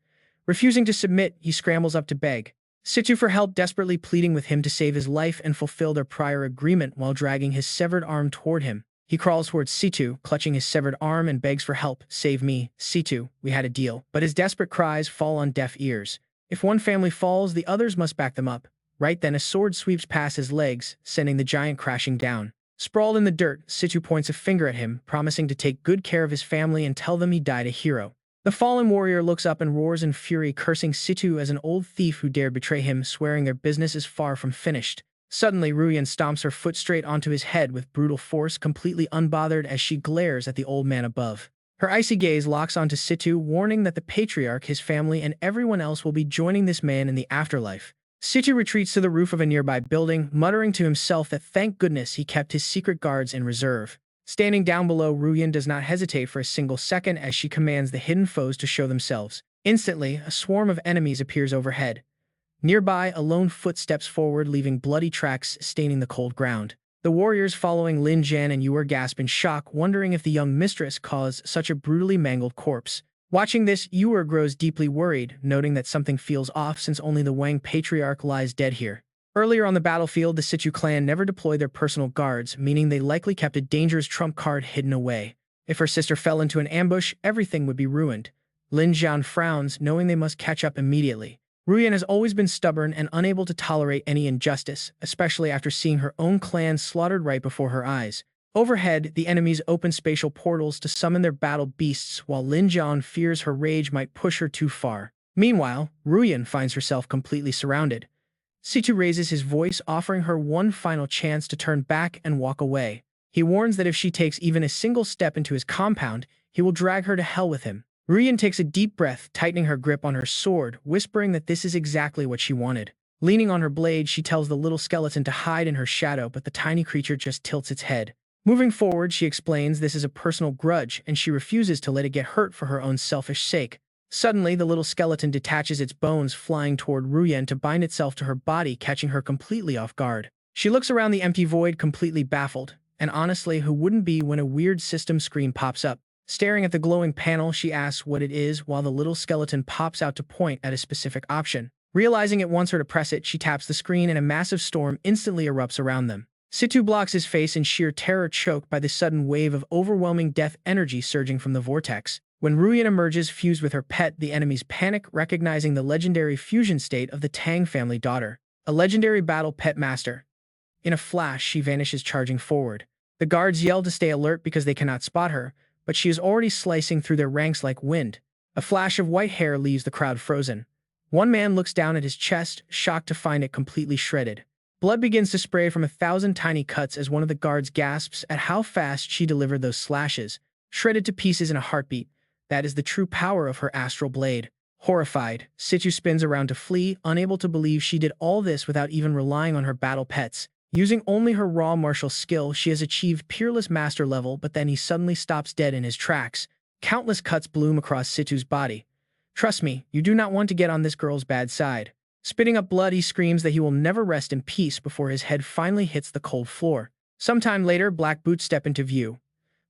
Refusing to submit, he scrambles up to beg Situ for help, desperately pleading with him to save his life and fulfill their prior agreement while dragging his severed arm toward him. He crawls towards Situ, clutching his severed arm and begs for help. "Save me, Situ, we had a deal." But his desperate cries fall on deaf ears. If one family falls, the others must back them up. Right then, a sword sweeps past his legs, sending the giant crashing down. Sprawled in the dirt, Situ points a finger at him, promising to take good care of his family and tell them he died a hero. The fallen warrior looks up and roars in fury, cursing Situ as an old thief who dared betray him, swearing their business is far from finished. Suddenly, Ruyan stomps her foot straight onto his head with brutal force, completely unbothered as she glares at the old man above. Her icy gaze locks onto Situ, warning that the patriarch, his family, and everyone else will be joining this man in the afterlife. Situ retreats to the roof of a nearby building, muttering to himself that thank goodness he kept his secret guards in reserve. Standing down below, Ruyan does not hesitate for a single second as she commands the hidden foes to show themselves. Instantly, a swarm of enemies appears overhead. Nearby, a lone foot steps forward, leaving bloody tracks staining the cold ground. The warriors following Lin Jian and Yuer gasp in shock, wondering if the young mistress caused such a brutally mangled corpse. Watching this, Yuer grows deeply worried, noting that something feels off since only the Wang patriarch lies dead here. Earlier on the battlefield, the Situ clan never deployed their personal guards, meaning they likely kept a dangerous trump card hidden away. If her sister fell into an ambush, everything would be ruined. Lin Jian frowns, knowing they must catch up immediately. Ruyan has always been stubborn and unable to tolerate any injustice, especially after seeing her own clan slaughtered right before her eyes. Overhead, the enemies open spatial portals to summon their battle beasts, while Lin Jian fears her rage might push her too far. Meanwhile, Ruyan finds herself completely surrounded. Situ raises his voice, offering her one final chance to turn back and walk away. He warns that if she takes even a single step into his compound, he will drag her to hell with him. Ruyan takes a deep breath, tightening her grip on her sword, whispering that this is exactly what she wanted. Leaning on her blade, she tells the little skeleton to hide in her shadow, but the tiny creature just tilts its head. Moving forward, she explains this is a personal grudge, and she refuses to let it get hurt for her own selfish sake. Suddenly, the little skeleton detaches its bones, flying toward Ruyan to bind itself to her body, catching her completely off guard. She looks around the empty void, completely baffled, and honestly, who wouldn't be when a weird system screen pops up? Staring at the glowing panel, she asks what it is, while the little skeleton pops out to point at a specific option. Realizing it wants her to press it, she taps the screen and a massive storm instantly erupts around them. Situ blocks his face in sheer terror, choked by the sudden wave of overwhelming death energy surging from the vortex. When Ruyan emerges, fused with her pet, the enemies panic, recognizing the legendary fusion state of the Tang family daughter, a legendary battle pet master. In a flash, she vanishes, charging forward. The guards yell to stay alert because they cannot spot her, but she is already slicing through their ranks like wind. A flash of white hair leaves the crowd frozen. One man looks down at his chest, shocked to find it completely shredded. Blood begins to spray from 1,000 tiny cuts as one of the guards gasps at how fast she delivered those slashes, shredded to pieces in a heartbeat. That is the true power of her astral blade. Horrified, Situ spins around to flee, unable to believe she did all this without even relying on her battle pets. Using only her raw martial skill, she has achieved peerless master level, but then he suddenly stops dead in his tracks. Countless cuts bloom across Situ's body. Trust me, you do not want to get on this girl's bad side. Spitting up blood, he screams that he will never rest in peace before his head finally hits the cold floor. Sometime later, black boots step into view.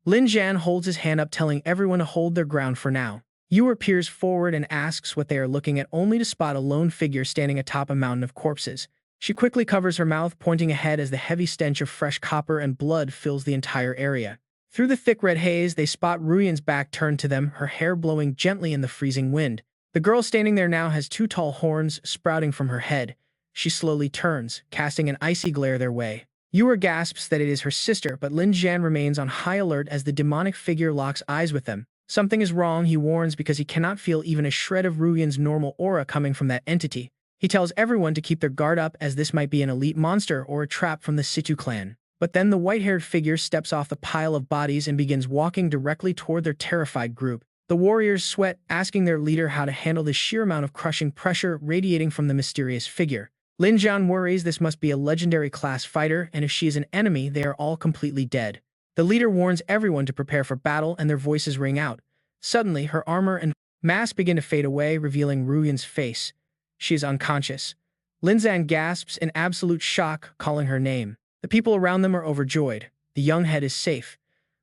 Lin Jian holds his hand up, telling everyone to hold their ground for now. Yu peers forward and asks what they are looking at, only to spot a lone figure standing atop a mountain of corpses. She quickly covers her mouth, pointing ahead as the heavy stench of fresh copper and blood fills the entire area. Through the thick red haze, they spot Ruyan's back turned to them, her hair blowing gently in the freezing wind. The girl standing there now has two tall horns sprouting from her head. She slowly turns, casting an icy glare their way. Yu gasps that it is her sister, but Lin Jian remains on high alert as the demonic figure locks eyes with them. Something is wrong, he warns, because he cannot feel even a shred of Ruyan's normal aura coming from that entity. He tells everyone to keep their guard up, as this might be an elite monster or a trap from the Situ clan. But then the white-haired figure steps off the pile of bodies and begins walking directly toward their terrified group. The warriors sweat, asking their leader how to handle the sheer amount of crushing pressure radiating from the mysterious figure. Lin Jian worries this must be a legendary class fighter, and if she is an enemy, they are all completely dead. The leader warns everyone to prepare for battle, and their voices ring out. Suddenly, her armor and mask begin to fade away, revealing Ruyan's face. She is unconscious. Lin Jian gasps in absolute shock, calling her name. The people around them are overjoyed. The young head is safe.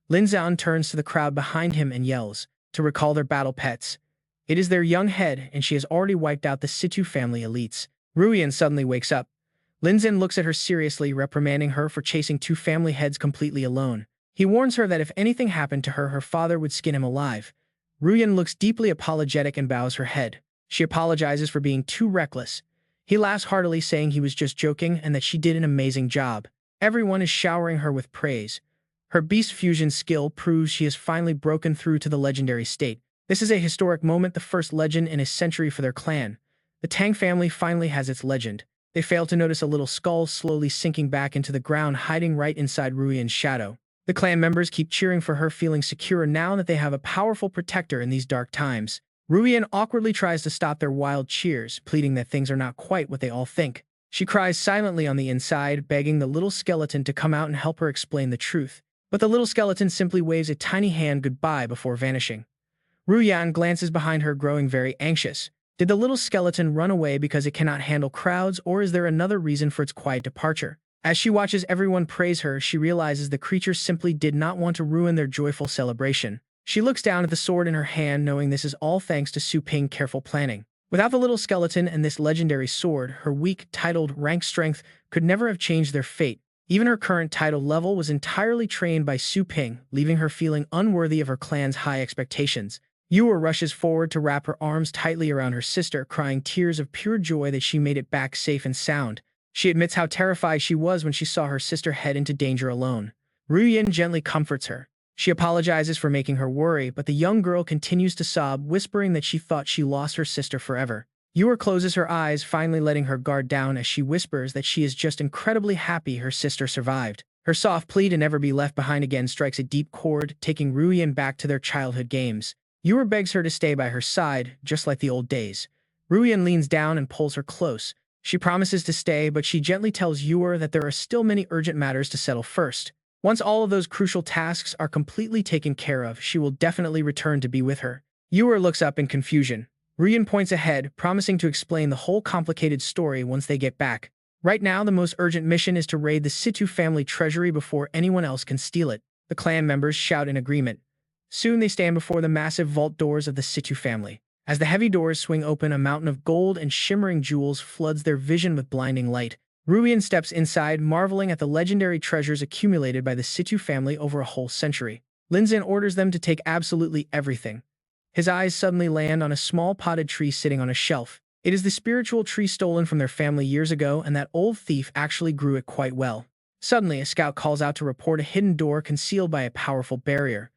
Lin Jian turns to the crowd behind him and yells to recall their battle pets. It is their young head, and she has already wiped out the Situ family elites. Ruyan suddenly wakes up. Lin Jian looks at her seriously, reprimanding her for chasing two family heads completely alone. He warns her that if anything happened to her, her father would skin him alive. Ruyan looks deeply apologetic and bows her head. She apologizes for being too reckless. He laughs heartily, saying he was just joking and that she did an amazing job. Everyone is showering her with praise. Her beast fusion skill proves she has finally broken through to the legendary state. This is a historic moment, the first legend in a century for their clan. The Tang family finally has its legend. They fail to notice a little skull slowly sinking back into the ground, hiding right inside Ruyan's shadow. The clan members keep cheering for her, feeling secure now that they have a powerful protector in these dark times. Ruyan awkwardly tries to stop their wild cheers, pleading that things are not quite what they all think. She cries silently on the inside, begging the little skeleton to come out and help her explain the truth. But the little skeleton simply waves a tiny hand goodbye before vanishing. Ruyan glances behind her, growing very anxious. Did the little skeleton run away because it cannot handle crowds, or is there another reason for its quiet departure? As she watches everyone praise her, she realizes the creature simply did not want to ruin their joyful celebration. She looks down at the sword in her hand, knowing this is all thanks to Su Ping's careful planning. Without the little skeleton and this legendary sword, her weak, titled rank strength could never have changed their fate. Even her current title level was entirely trained by Su Ping, leaving her feeling unworthy of her clan's high expectations. Yu rushes forward to wrap her arms tightly around her sister, crying tears of pure joy that she made it back safe and sound. She admits how terrified she was when she saw her sister head into danger alone. Ruyan gently comforts her. She apologizes for making her worry, but the young girl continues to sob, whispering that she thought she lost her sister forever. Yu closes her eyes, finally letting her guard down as she whispers that she is just incredibly happy her sister survived. Her soft plea to never be left behind again strikes a deep chord, taking Ruyan back to their childhood games. Yu begs her to stay by her side, just like the old days. Ruyan leans down and pulls her close. She promises to stay, but she gently tells Yu that there are still many urgent matters to settle first. Once all of those crucial tasks are completely taken care of, she will definitely return to be with her. Yu looks up in confusion. Ruyan points ahead, promising to explain the whole complicated story once they get back. Right now, the most urgent mission is to raid the Situ family treasury before anyone else can steal it. The clan members shout in agreement. Soon they stand before the massive vault doors of the Situ family. As the heavy doors swing open, a mountain of gold and shimmering jewels floods their vision with blinding light. Ruyan steps inside, marveling at the legendary treasures accumulated by the Situ family over a whole century. Lin Jian orders them to take absolutely everything. His eyes suddenly land on a small potted tree sitting on a shelf. It is the spiritual tree stolen from their family years ago, and that old thief actually grew it quite well. Suddenly, a scout calls out to report a hidden door concealed by a powerful barrier.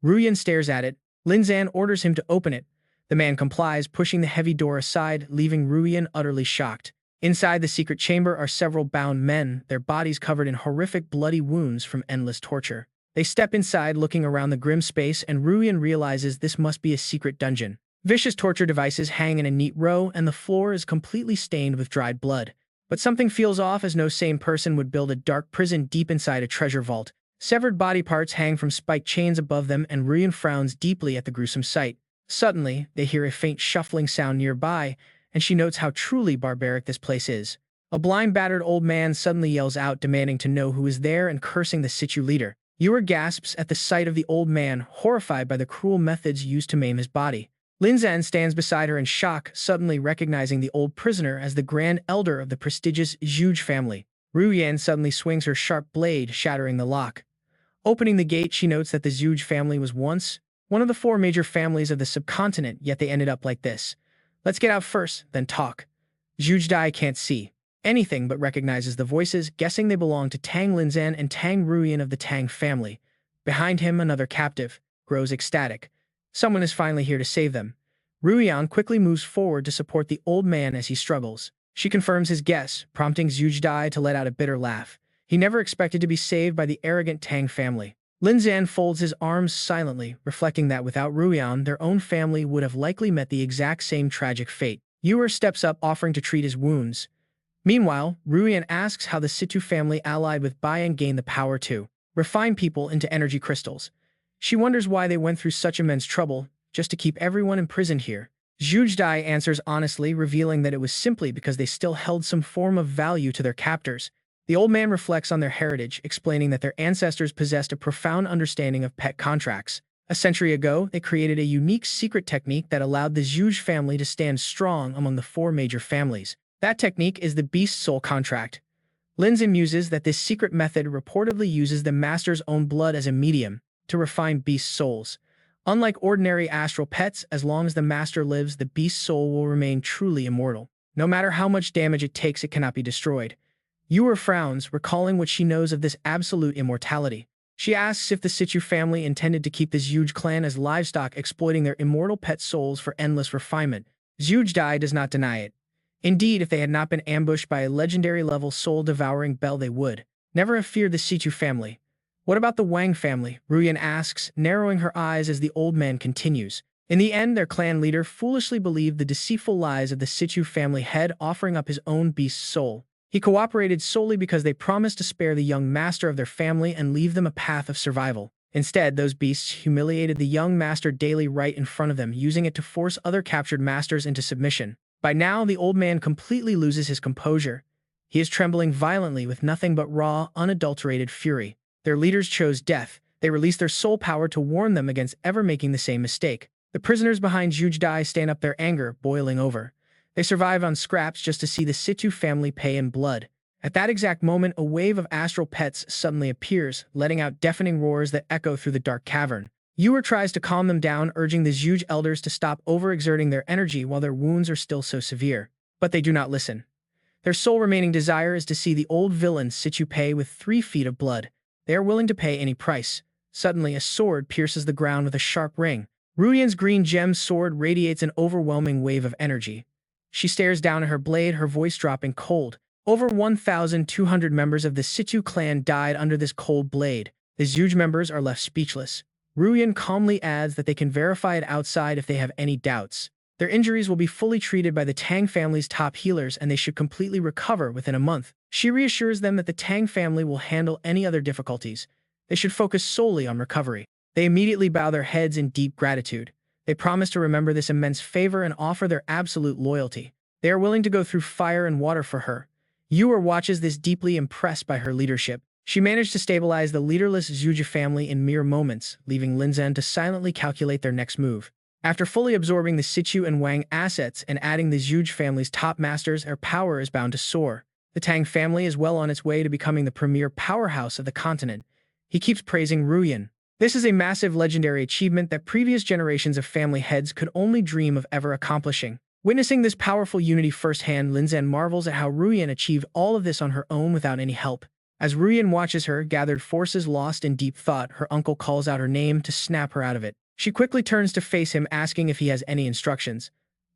Ruyan stares at it. Lin Jian orders him to open it. The man complies, pushing the heavy door aside, leaving Ruyan utterly shocked. Inside the secret chamber are several bound men, their bodies covered in horrific bloody wounds from endless torture. They step inside, looking around the grim space, and Ruyan realizes this must be a secret dungeon. Vicious torture devices hang in a neat row, and the floor is completely stained with dried blood. But something feels off, as no sane person would build a dark prison deep inside a treasure vault. Severed body parts hang from spiked chains above them, and Ruyan frowns deeply at the gruesome sight. Suddenly, they hear a faint shuffling sound nearby, and she notes how truly barbaric this place is. A blind, battered old man suddenly yells out, demanding to know who is there and cursing the Situ leader. Yura gasps at the sight of the old man, horrified by the cruel methods used to maim his body. Linzan stands beside her in shock, suddenly recognizing the old prisoner as the grand elder of the prestigious Zhuge family. Ruyan suddenly swings her sharp blade, shattering the lock. Opening the gate, she notes that the Zhuge family was once one of the four major families of the subcontinent, yet they ended up like this. Let's get out first, then talk. Zhuge Dai can't see anything but recognizes the voices, guessing they belong to Tang Linzan and Tang Ruyan of the Tang family. Behind him, another captive grows ecstatic. Someone is finally here to save them. Ruyan quickly moves forward to support the old man as he struggles. She confirms his guess, prompting Zhuge Dai to let out a bitter laugh. He never expected to be saved by the arrogant Tang family. Linzan folds his arms silently, reflecting that without Ruyan, their own family would have likely met the exact same tragic fate. Yuer steps up, offering to treat his wounds. Meanwhile, Ruyan asks how the Situ family allied with Bayan gained the power to refine people into energy crystals. She wonders why they went through such immense trouble, just to keep everyone imprisoned here. Zhuge Dai answers honestly, revealing that it was simply because they still held some form of value to their captors. The old man reflects on their heritage, explaining that their ancestors possessed a profound understanding of pet contracts. A century ago, they created a unique secret technique that allowed the Zhuge family to stand strong among the four major families. That technique is the beast soul contract. Linzan muses that this secret method reportedly uses the master's own blood as a medium to refine beast souls. Unlike ordinary astral pets, as long as the master lives, the beast soul will remain truly immortal. No matter how much damage it takes, it cannot be destroyed. Yuer frowns, recalling what she knows of this absolute immortality. She asks if the Situ family intended to keep this huge clan as livestock, exploiting their immortal pet souls for endless refinement. Zhuge Dai does not deny it. Indeed, if they had not been ambushed by a legendary-level soul-devouring bell, they would never have feared the Situ family. What about the Wang family? Ruyan asks, narrowing her eyes as the old man continues. In the end, their clan leader foolishly believed the deceitful lies of the Situ family head, offering up his own beast soul. He cooperated solely because they promised to spare the young master of their family and leave them a path of survival. Instead, those beasts humiliated the young master daily right in front of them, using it to force other captured masters into submission. By now, the old man completely loses his composure. He is trembling violently with nothing but raw, unadulterated fury. Their leaders chose death. They released their soul power to warn them against ever making the same mistake. The prisoners behind Zhuge Dai stand up, their anger boiling over. They survive on scraps just to see the Situ family pay in blood. At that exact moment, a wave of astral pets suddenly appears, letting out deafening roars that echo through the dark cavern. Yuer tries to calm them down, urging the Zhuge elders to stop overexerting their energy while their wounds are still so severe. But they do not listen. Their sole remaining desire is to see the old villain Situ pay with 3 feet of blood. They are willing to pay any price. Suddenly, a sword pierces the ground with a sharp ring. Ruyan's green gem sword radiates an overwhelming wave of energy. She stares down at her blade, her voice dropping cold. Over 1,200 members of the Situ clan died under this cold blade. The Zhuge members are left speechless. Ruyan calmly adds that they can verify it outside if they have any doubts. Their injuries will be fully treated by the Tang family's top healers, and they should completely recover within a month. She reassures them that the Tang family will handle any other difficulties. They should focus solely on recovery. They immediately bow their heads in deep gratitude. They promise to remember this immense favor and offer their absolute loyalty. They are willing to go through fire and water for her. Yuer watches this, deeply impressed by her leadership. She managed to stabilize the leaderless Zhuge family in mere moments, leaving Linzan to silently calculate their next move. After fully absorbing the Situ and Wang assets and adding the Zhuge family's top masters, her power is bound to soar. The Tang family is well on its way to becoming the premier powerhouse of the continent. He keeps praising Ruyan. This is a massive legendary achievement that previous generations of family heads could only dream of ever accomplishing. Witnessing this powerful unity firsthand, Linzan marvels at how Ruyan achieved all of this on her own without any help. As Ruyan watches her gathered forces lost in deep thought, her uncle calls out her name to snap her out of it. She quickly turns to face him, asking if he has any instructions.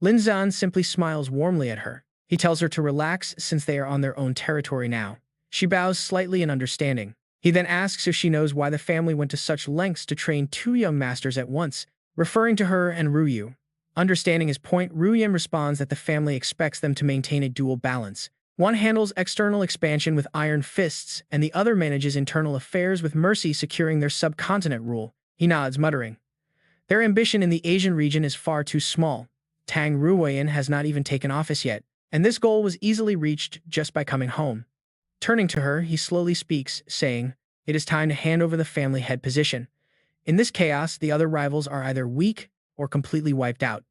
Linzan simply smiles warmly at her. He tells her to relax since they are on their own territory now. She bows slightly in understanding. He then asks if she knows why the family went to such lengths to train 2 young masters at once, referring to her and Ruyu. Understanding his point, Ruyan responds that the family expects them to maintain a dual balance. One handles external expansion with iron fists, and the other manages internal affairs with mercy, securing their subcontinent rule. He nods, muttering, "Their ambition in the Asian region is far too small. Tang Ruoyan has not even taken office yet, and this goal was easily reached just by coming home." Turning to her, he slowly speaks, saying, "It is time to hand over the family head position. In this chaos, the other rivals are either weak or completely wiped out."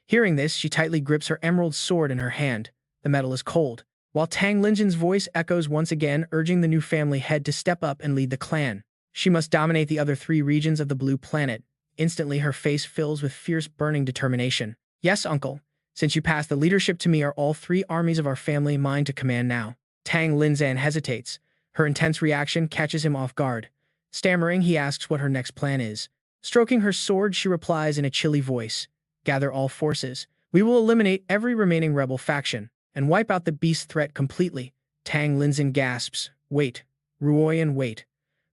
Hearing this, she tightly grips her emerald sword in her hand. The metal is cold, while Tang Linjin's voice echoes once again, urging the new family head to step up and lead the clan. She must dominate the other three regions of the blue planet. Instantly, her face fills with fierce, burning determination. "Yes, uncle. Since you passed the leadership to me, are all three armies of our family mine to command now?" Tang Linzan hesitates. Her intense reaction catches him off guard. Stammering, he asks what her next plan is. Stroking her sword, she replies in a chilly voice, "Gather all forces. We will eliminate every remaining rebel faction and wipe out the beast threat completely." Tang Linzan gasps, "Wait, Ruoyan, wait."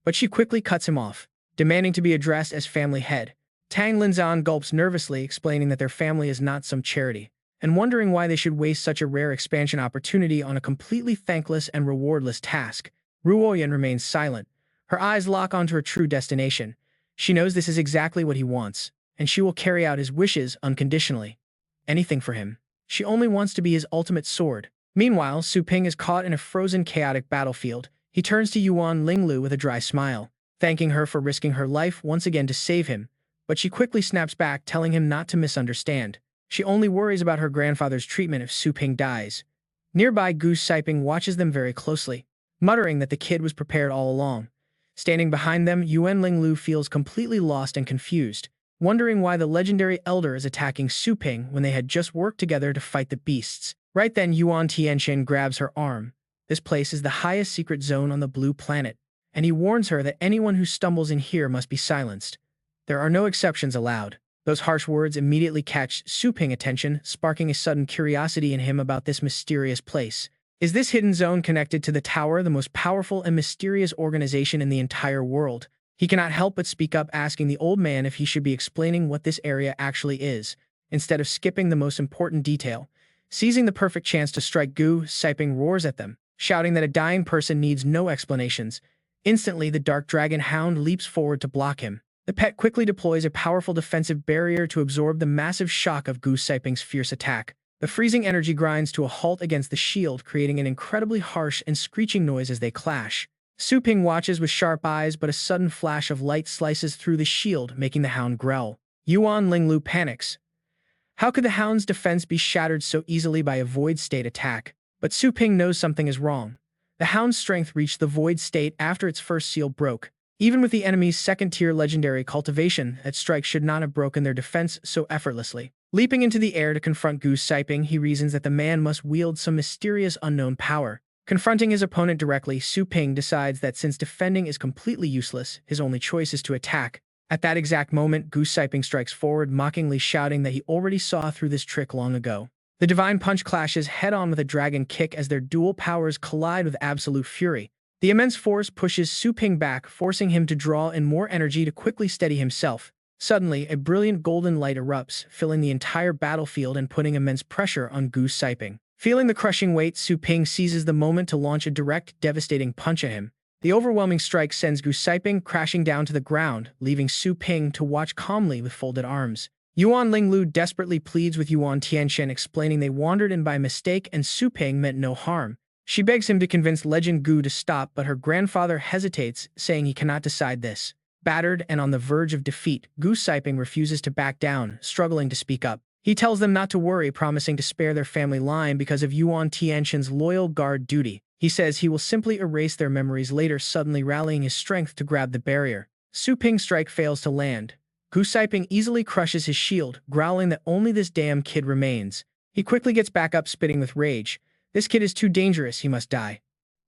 But she quickly cuts him off, demanding to be addressed as family head. Tang Linzan gulps nervously, explaining that their family is not some charity, and wondering why they should waste such a rare expansion opportunity on a completely thankless and rewardless task. Ruoyan remains silent. Her eyes lock onto her true destination. She knows this is exactly what he wants, and she will carry out his wishes unconditionally. Anything for him. She only wants to be his ultimate sword. Meanwhile, Su Ping is caught in a frozen, chaotic battlefield. He turns to Yuan Linglu with a dry smile, thanking her for risking her life once again to save him, but she quickly snaps back, telling him not to misunderstand. She only worries about her grandfather's treatment if Su Ping dies. Nearby, Goose Siping watches them very closely, muttering that the kid was prepared all along. Standing behind them, Yuan Linglu feels completely lost and confused, wondering why the legendary elder is attacking Su Ping when they had just worked together to fight the beasts. Right then, Yuan Tianxian grabs her arm. This place is the highest secret zone on the blue planet, and he warns her that anyone who stumbles in here must be silenced. There are no exceptions allowed. Those harsh words immediately catch Su Ping's attention, sparking a sudden curiosity in him about this mysterious place. Is this hidden zone connected to the Tower, the most powerful and mysterious organization in the entire world? He cannot help but speak up, asking the old man if he should be explaining what this area actually is, instead of skipping the most important detail. Seizing the perfect chance to strike, Gu Siping roars at them, shouting that a dying person needs no explanations. Instantly, the dark dragon hound leaps forward to block him. The pet quickly deploys a powerful defensive barrier to absorb the massive shock of Gu Siping's fierce attack. The freezing energy grinds to a halt against the shield, creating an incredibly harsh and screeching noise as they clash. Su Ping watches with sharp eyes, but a sudden flash of light slices through the shield, making the hound growl. Yuan Linglu panics. How could the hound's defense be shattered so easily by a void state attack? But Su Ping knows something is wrong. The hound's strength reached the void state after its first seal broke. Even with the enemy's second-tier legendary cultivation, that strike should not have broken their defense so effortlessly. Leaping into the air to confront Goose Siping, he reasons that the man must wield some mysterious unknown power. Confronting his opponent directly, Su Ping decides that since defending is completely useless, his only choice is to attack. At that exact moment, Goose Siping strikes forward, mockingly shouting that he already saw through this trick long ago. The divine punch clashes head-on with a dragon kick as their dual powers collide with absolute fury. The immense force pushes Su Ping back, forcing him to draw in more energy to quickly steady himself. Suddenly, a brilliant golden light erupts, filling the entire battlefield and putting immense pressure on Goose Siping. Feeling the crushing weight, Su Ping seizes the moment to launch a direct, devastating punch at him. The overwhelming strike sends Goose Siping crashing down to the ground, leaving Su Ping to watch calmly with folded arms. Yuan Linglu desperately pleads with Yuan Tianxian, explaining they wandered in by mistake and Su Ping meant no harm. She begs him to convince Legend Gu to stop, but her grandfather hesitates, saying he cannot decide this. Battered and on the verge of defeat, Gu Siping refuses to back down, struggling to speak up. He tells them not to worry, promising to spare their family line because of Yuan Tianxian's loyal guard duty. He says he will simply erase their memories later, suddenly rallying his strength to grab the barrier. Su Ping's strike fails to land. Gu Siping easily crushes his shield, growling that only this damn kid remains. He quickly gets back up, spitting with rage. This kid is too dangerous, he must die.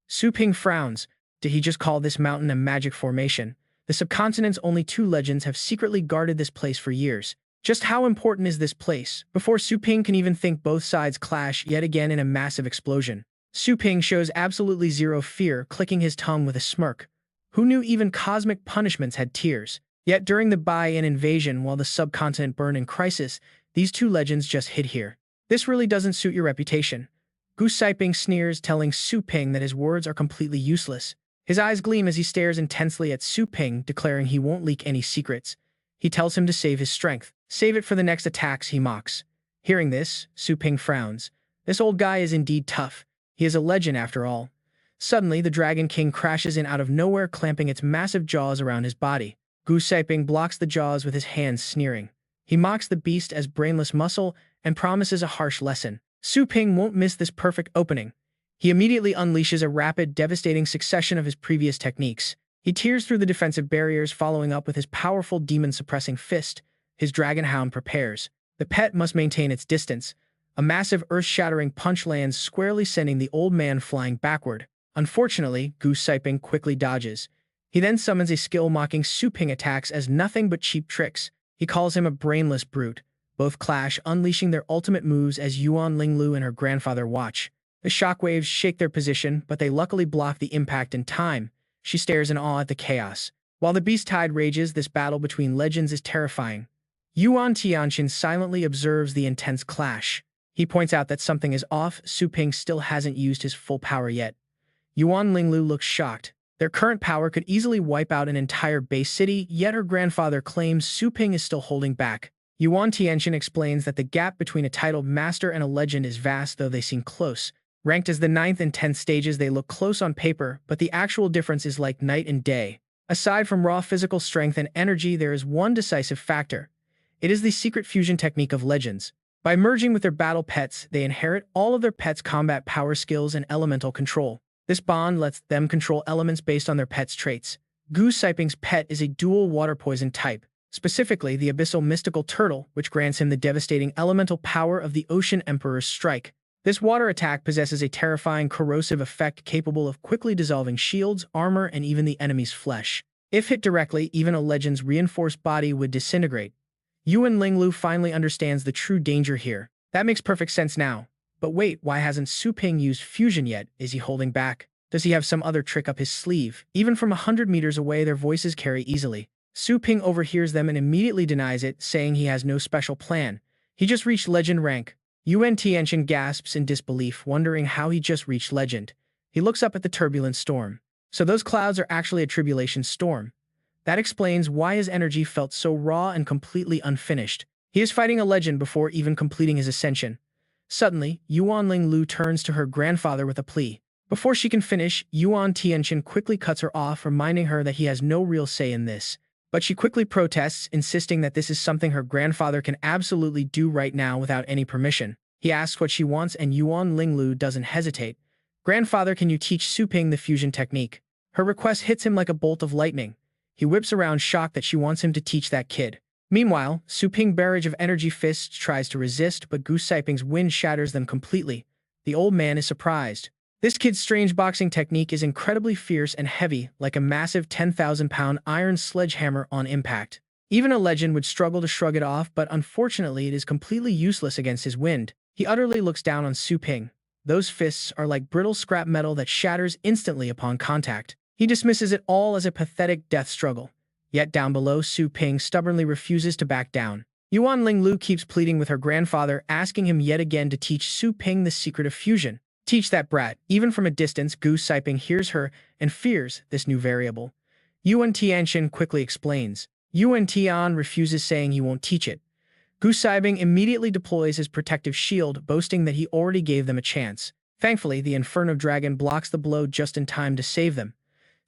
Su Ping frowns. Did he just call this mountain a magic formation? The subcontinent's only two legends have secretly guarded this place for years. Just how important is this place? Before Su Ping can even think, both sides clash yet again in a massive explosion. Su Ping shows absolutely zero fear, clicking his tongue with a smirk. Who knew even cosmic punishments had tears? Yet during the buy-in invasion, while the subcontinent burned in crisis, these two legends just hid here. This really doesn't suit your reputation. Gu Saiping sneers, telling Su Ping that his words are completely useless. His eyes gleam as he stares intensely at Su Ping, declaring he won't leak any secrets. He tells him to save his strength. Save it for the next attacks, he mocks. Hearing this, Su Ping frowns. This old guy is indeed tough. He is a legend after all. Suddenly, the Dragon King crashes in out of nowhere, clamping its massive jaws around his body. Gu Saiping blocks the jaws with his hands, sneering. He mocks the beast as brainless muscle and promises a harsh lesson. Su Ping won't miss this perfect opening. He immediately unleashes a rapid, devastating succession of his previous techniques. He tears through the defensive barriers, following up with his powerful demon-suppressing fist. His dragon hound prepares. The pet must maintain its distance. A massive earth-shattering punch lands squarely, sending the old man flying backward. Unfortunately, Gu Saiping quickly dodges. He then summons a skill-mocking Su Ping attacks as nothing but cheap tricks. He calls him a brainless brute. Both clash, unleashing their ultimate moves as Yuan Linglu and her grandfather watch. The shockwaves shake their position, but they luckily block the impact in time. She stares in awe at the chaos. While the beast tide rages, this battle between legends is terrifying. Yuan Tianxin silently observes the intense clash. He points out that something is off. Su Ping still hasn't used his full power yet. Yuan Linglu looks shocked. Their current power could easily wipe out an entire base city, yet her grandfather claims Su Ping is still holding back. Yuan Tianxin explains that the gap between a titled master and a legend is vast, though they seem close. Ranked as the 9th and 10th stages, they look close on paper, but the actual difference is like night and day. Aside from raw physical strength and energy, there is one decisive factor. It is the secret fusion technique of legends. By merging with their battle pets, they inherit all of their pets' combat power skills and elemental control. This bond lets them control elements based on their pet's traits. Gu Saiping's pet is a dual water poison type, specifically the abyssal mystical turtle, which grants him the devastating elemental power of the Ocean Emperor's strike. This water attack possesses a terrifying corrosive effect capable of quickly dissolving shields, armor, and even the enemy's flesh. If hit directly, even a legend's reinforced body would disintegrate. Yuan Linglu finally understands the true danger here. That makes perfect sense now. But wait, why hasn't Su Ping used fusion yet? Is he holding back? Does he have some other trick up his sleeve? Even from 100 meters away, their voices carry easily. Su Ping overhears them and immediately denies it, saying he has no special plan. He just reached legend rank. Yuan Tianxin gasps in disbelief, wondering how he just reached legend. He looks up at the turbulent storm. So those clouds are actually a tribulation storm. That explains why his energy felt so raw and completely unfinished. He is fighting a legend before even completing his ascension. Suddenly, Yuan Linglu turns to her grandfather with a plea. Before she can finish, Yuan Tianxin quickly cuts her off, reminding her that he has no real say in this. But she quickly protests, insisting that this is something her grandfather can absolutely do right now without any permission. He asks what she wants, and Yuan Linglu doesn't hesitate. Grandfather, can you teach Su Ping the fusion technique? Her request hits him like a bolt of lightning. He whips around, shocked that she wants him to teach that kid. Meanwhile, Su Ping's barrage of energy fists tries to resist, but Gu Saiping's wind shatters them completely. The old man is surprised. This kid's strange boxing technique is incredibly fierce and heavy, like a massive 10,000-pound iron sledgehammer on impact. Even a legend would struggle to shrug it off, but unfortunately it is completely useless against his wind. He utterly looks down on Su Ping. Those fists are like brittle scrap metal that shatters instantly upon contact. He dismisses it all as a pathetic death struggle. Yet down below, Su Ping stubbornly refuses to back down. Yuan Linglu keeps pleading with her grandfather, asking him yet again to teach Su Ping the secret of fusion. Teach that brat. Even from a distance, Gu Saiping hears her and fears this new variable. Yuan Tianxin quickly explains. Yuan Tian refuses, saying he won't teach it. Gu Saiping immediately deploys his protective shield, boasting that he already gave them a chance. Thankfully, the Inferno Dragon blocks the blow just in time to save them.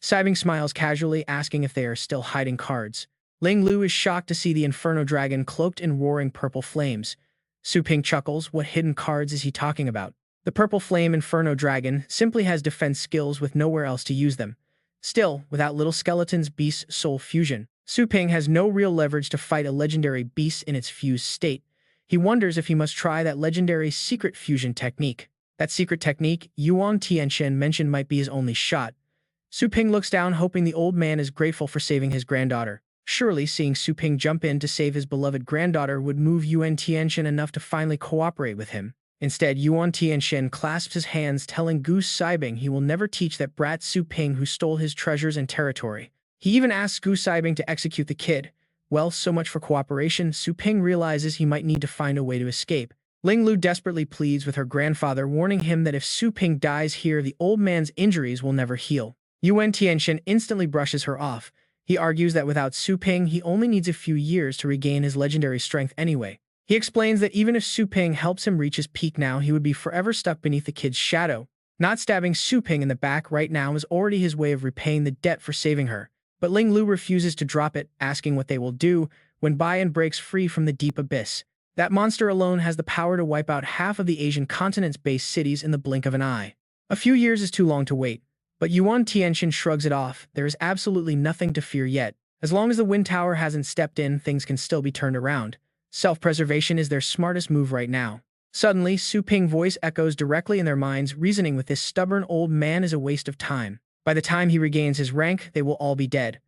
Saiping smiles casually, asking if they are still hiding cards. Ling Lu is shocked to see the Inferno Dragon cloaked in roaring purple flames. Su Ping chuckles. What hidden cards is he talking about? The Purple Flame Inferno Dragon simply has defense skills with nowhere else to use them. Still, without Little Skeleton's Beast Soul Fusion, Su Ping has no real leverage to fight a legendary beast in its fused state. He wonders if he must try that legendary secret fusion technique. That secret technique Yuan Tianxin mentioned might be his only shot. Su Ping looks down, hoping the old man is grateful for saving his granddaughter. Surely, seeing Su Ping jump in to save his beloved granddaughter would move Yuan Tianxin enough to finally cooperate with him. Instead, Yuan Tianxin clasps his hands, telling Gu Saiping he will never teach that brat Su Ping who stole his treasures and territory. He even asks Gu Saiping to execute the kid. Well, so much for cooperation. Su Ping realizes he might need to find a way to escape. Ling Lu desperately pleads with her grandfather, warning him that if Su Ping dies here, the old man's injuries will never heal. Yuan Tianxian instantly brushes her off. He argues that without Su Ping, he only needs a few years to regain his legendary strength anyway. He explains that even if Su Ping helps him reach his peak now, he would be forever stuck beneath the kid's shadow. Not stabbing Su Ping in the back right now is already his way of repaying the debt for saving her. But Ling Lu refuses to drop it, asking what they will do when Baiyan breaks free from the deep abyss. That monster alone has the power to wipe out half of the Asian continent's base cities in the blink of an eye. A few years is too long to wait, but Yuan Tianxian shrugs it off. There is absolutely nothing to fear yet. As long as the Wind Tower hasn't stepped in, things can still be turned around. Self-preservation is their smartest move right now. Suddenly, Su Ping's voice echoes directly in their minds, reasoning with this stubborn old man is a waste of time. By the time he regains his rank, they will all be dead.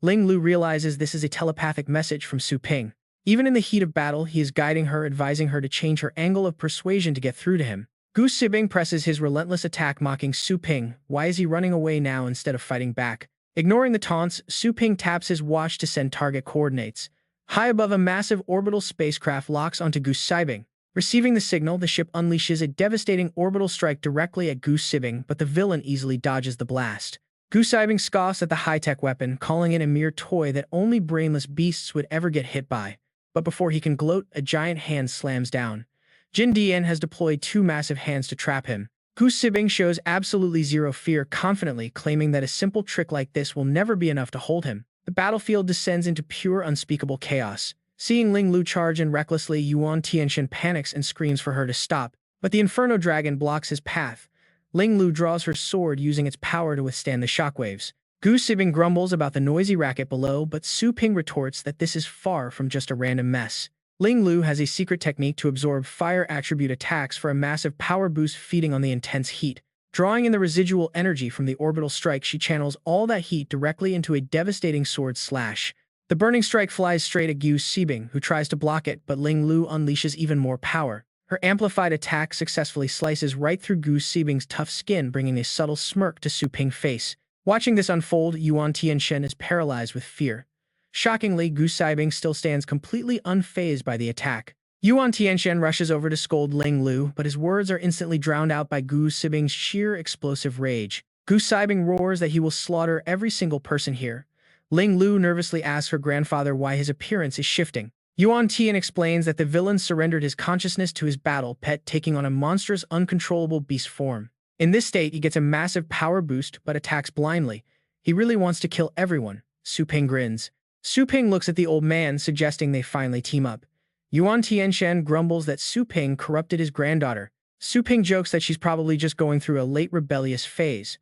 Ling Lu realizes this is a telepathic message from Su Ping. Even in the heat of battle, he is guiding her, advising her to change her angle of persuasion to get through to him. Gu Sibing presses his relentless attack, mocking Su Ping. Why is he running away now instead of fighting back? Ignoring the taunts, Su Ping taps his watch to send target coordinates. High above, a massive orbital spacecraft locks onto Gu Sibing. Receiving the signal, the ship unleashes a devastating orbital strike directly at Gu Sibing, but the villain easily dodges the blast. Gu Sibing scoffs at the high-tech weapon, calling it a mere toy that only brainless beasts would ever get hit by. But before he can gloat, a giant hand slams down. Jin Dian has deployed two massive hands to trap him. Gu Sibing shows absolutely zero fear, confidently claiming that a simple trick like this will never be enough to hold him. The battlefield descends into pure, unspeakable chaos. Seeing Ling Lu charge in recklessly, Yuan Tianxian panics and screams for her to stop, but the Inferno Dragon blocks his path. Ling Lu draws her sword, using its power to withstand the shockwaves. Gu Sibing grumbles about the noisy racket below, but Su Ping retorts that this is far from just a random mess. Ling Lu has a secret technique to absorb fire attribute attacks for a massive power boost, feeding on the intense heat. Drawing in the residual energy from the orbital strike, she channels all that heat directly into a devastating sword slash. The burning strike flies straight at Gu Sibing, who tries to block it, but Ling Lu unleashes even more power. Her amplified attack successfully slices right through Gu Sibing's tough skin, bringing a subtle smirk to Su Ping's face. Watching this unfold, Yuan Tianxian is paralyzed with fear. Shockingly, Gu Sibing still stands completely unfazed by the attack. Yuan Tianxian rushes over to scold Ling Lu, but his words are instantly drowned out by Gu Sibing's sheer explosive rage. Gu Sibing roars that he will slaughter every single person here. Ling Lu nervously asks her grandfather why his appearance is shifting. Yuan Tian explains that the villain surrendered his consciousness to his battle pet, taking on a monstrous, uncontrollable beast form. In this state, he gets a massive power boost, but attacks blindly. He really wants to kill everyone. Su Ping grins. Su Ping looks at the old man, suggesting they finally team up. Yuan Tianxian grumbles that Su Ping corrupted his granddaughter. Su Ping jokes that she's probably just going through a late rebellious phase.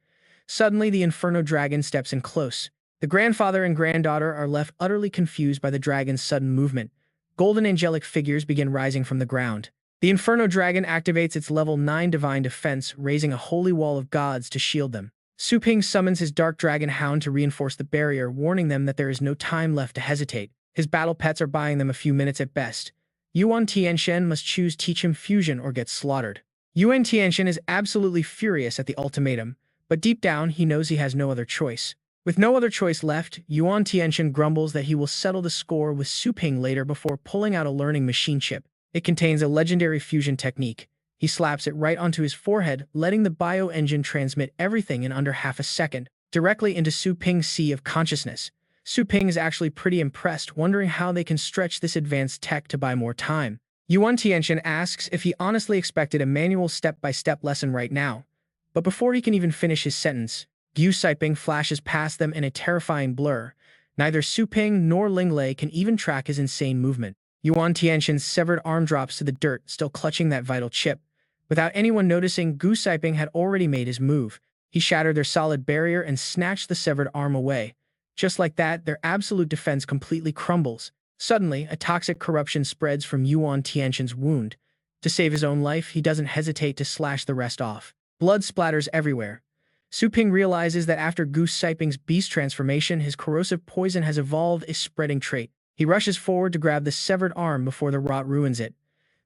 Suddenly, the Inferno Dragon steps in close. The grandfather and granddaughter are left utterly confused by the dragon's sudden movement. Golden angelic figures begin rising from the ground. The Inferno Dragon activates its level 9 divine defense, raising a holy wall of gods to shield them. Su Ping summons his dark dragon hound to reinforce the barrier, warning them that there is no time left to hesitate. His battle pets are buying them a few minutes at best. Yuan Tianxian must choose teach him fusion or get slaughtered. Yuan Tianxian is absolutely furious at the ultimatum, but deep down he knows he has no other choice. With no other choice left, Yuan Tianxian grumbles that he will settle the score with Su Ping later before pulling out a learning machine chip. It contains a legendary fusion technique. He slaps it right onto his forehead, letting the bio-engine transmit everything in under half a second, directly into Su Ping's sea of consciousness. Su Ping is actually pretty impressed, wondering how they can stretch this advanced tech to buy more time. Yuan Tianxian asks if he honestly expected a manual step-by-step lesson right now. But before he can even finish his sentence, Gu Sibing flashes past them in a terrifying blur. Neither Su Ping nor Ling Lei can even track his insane movement. Yuan Tianxian's severed arm drops to the dirt, still clutching that vital chip. Without anyone noticing, Gu Sibing had already made his move. He shattered their solid barrier and snatched the severed arm away. Just like that, their absolute defense completely crumbles. Suddenly, a toxic corruption spreads from Yuan Tianxian's wound. To save his own life, he doesn't hesitate to slash the rest off. Blood splatters everywhere. Su Ping realizes that after Gu Sibing's beast transformation, his corrosive poison has evolved a spreading trait. He rushes forward to grab the severed arm before the rot ruins it.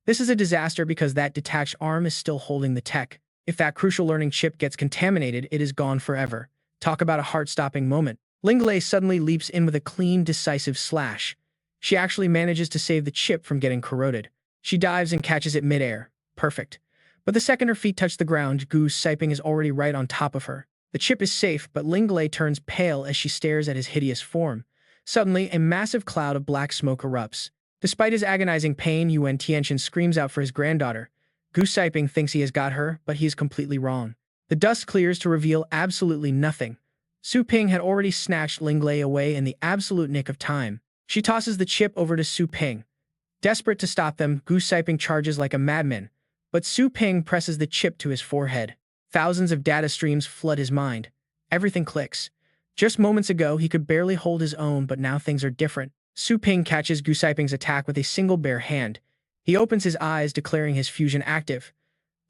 This is a disaster because that detached arm is still holding the tech. If that crucial learning chip gets contaminated, it is gone forever. Talk about a heart-stopping moment. Ling Lei suddenly leaps in with a clean, decisive slash. She actually manages to save the chip from getting corroded. She dives and catches it midair. Perfect. But the second her feet touch the ground, Goose Siping is already right on top of her. The chip is safe, but Linglei turns pale as she stares at his hideous form. Suddenly, a massive cloud of black smoke erupts. Despite his agonizing pain, Yuan Tianchen screams out for his granddaughter. Goose Siping thinks he has got her, but he is completely wrong. The dust clears to reveal absolutely nothing. Su Ping had already snatched Linglei away in the absolute nick of time. She tosses the chip over to Su Ping. Desperate to stop them, Goose Siping charges like a madman, but Su Ping presses the chip to his forehead. Thousands of data streams flood his mind. Everything clicks. Just moments ago, he could barely hold his own, but now things are different. Su Ping catches Goose Siping's attack with a single bare hand. He opens his eyes, declaring his fusion active.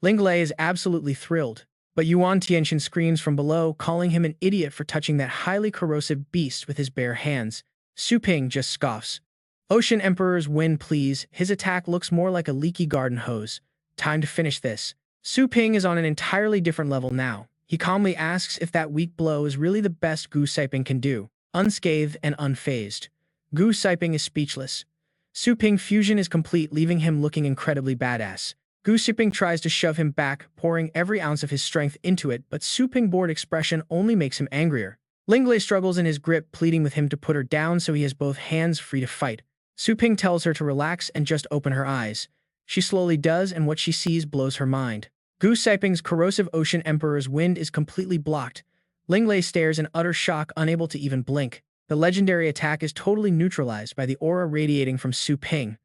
Linglei is absolutely thrilled, but Yuan Tianchen screams from below, calling him an idiot for touching that highly corrosive beast with his bare hands. Su Ping just scoffs. Ocean Emperor's wind, please. His attack looks more like a leaky garden hose. Time to finish this. Su Ping is on an entirely different level now. He calmly asks if that weak blow is really the best Goose Siping can do, unscathed and unfazed. Goose Siping is speechless. Su Ping's fusion is complete, leaving him looking incredibly badass. Goose Siping tries to shove him back, pouring every ounce of his strength into it, but Su Ping's bored expression only makes him angrier. Linglei struggles in his grip, pleading with him to put her down so he has both hands free to fight. Su Ping tells her to relax and just open her eyes. She slowly does, and what she sees blows her mind. Goose Siping's corrosive Ocean Emperor's wind is completely blocked. Linglei stares in utter shock, unable to even blink. The legendary attack is totally neutralized by the aura radiating from Su Ping.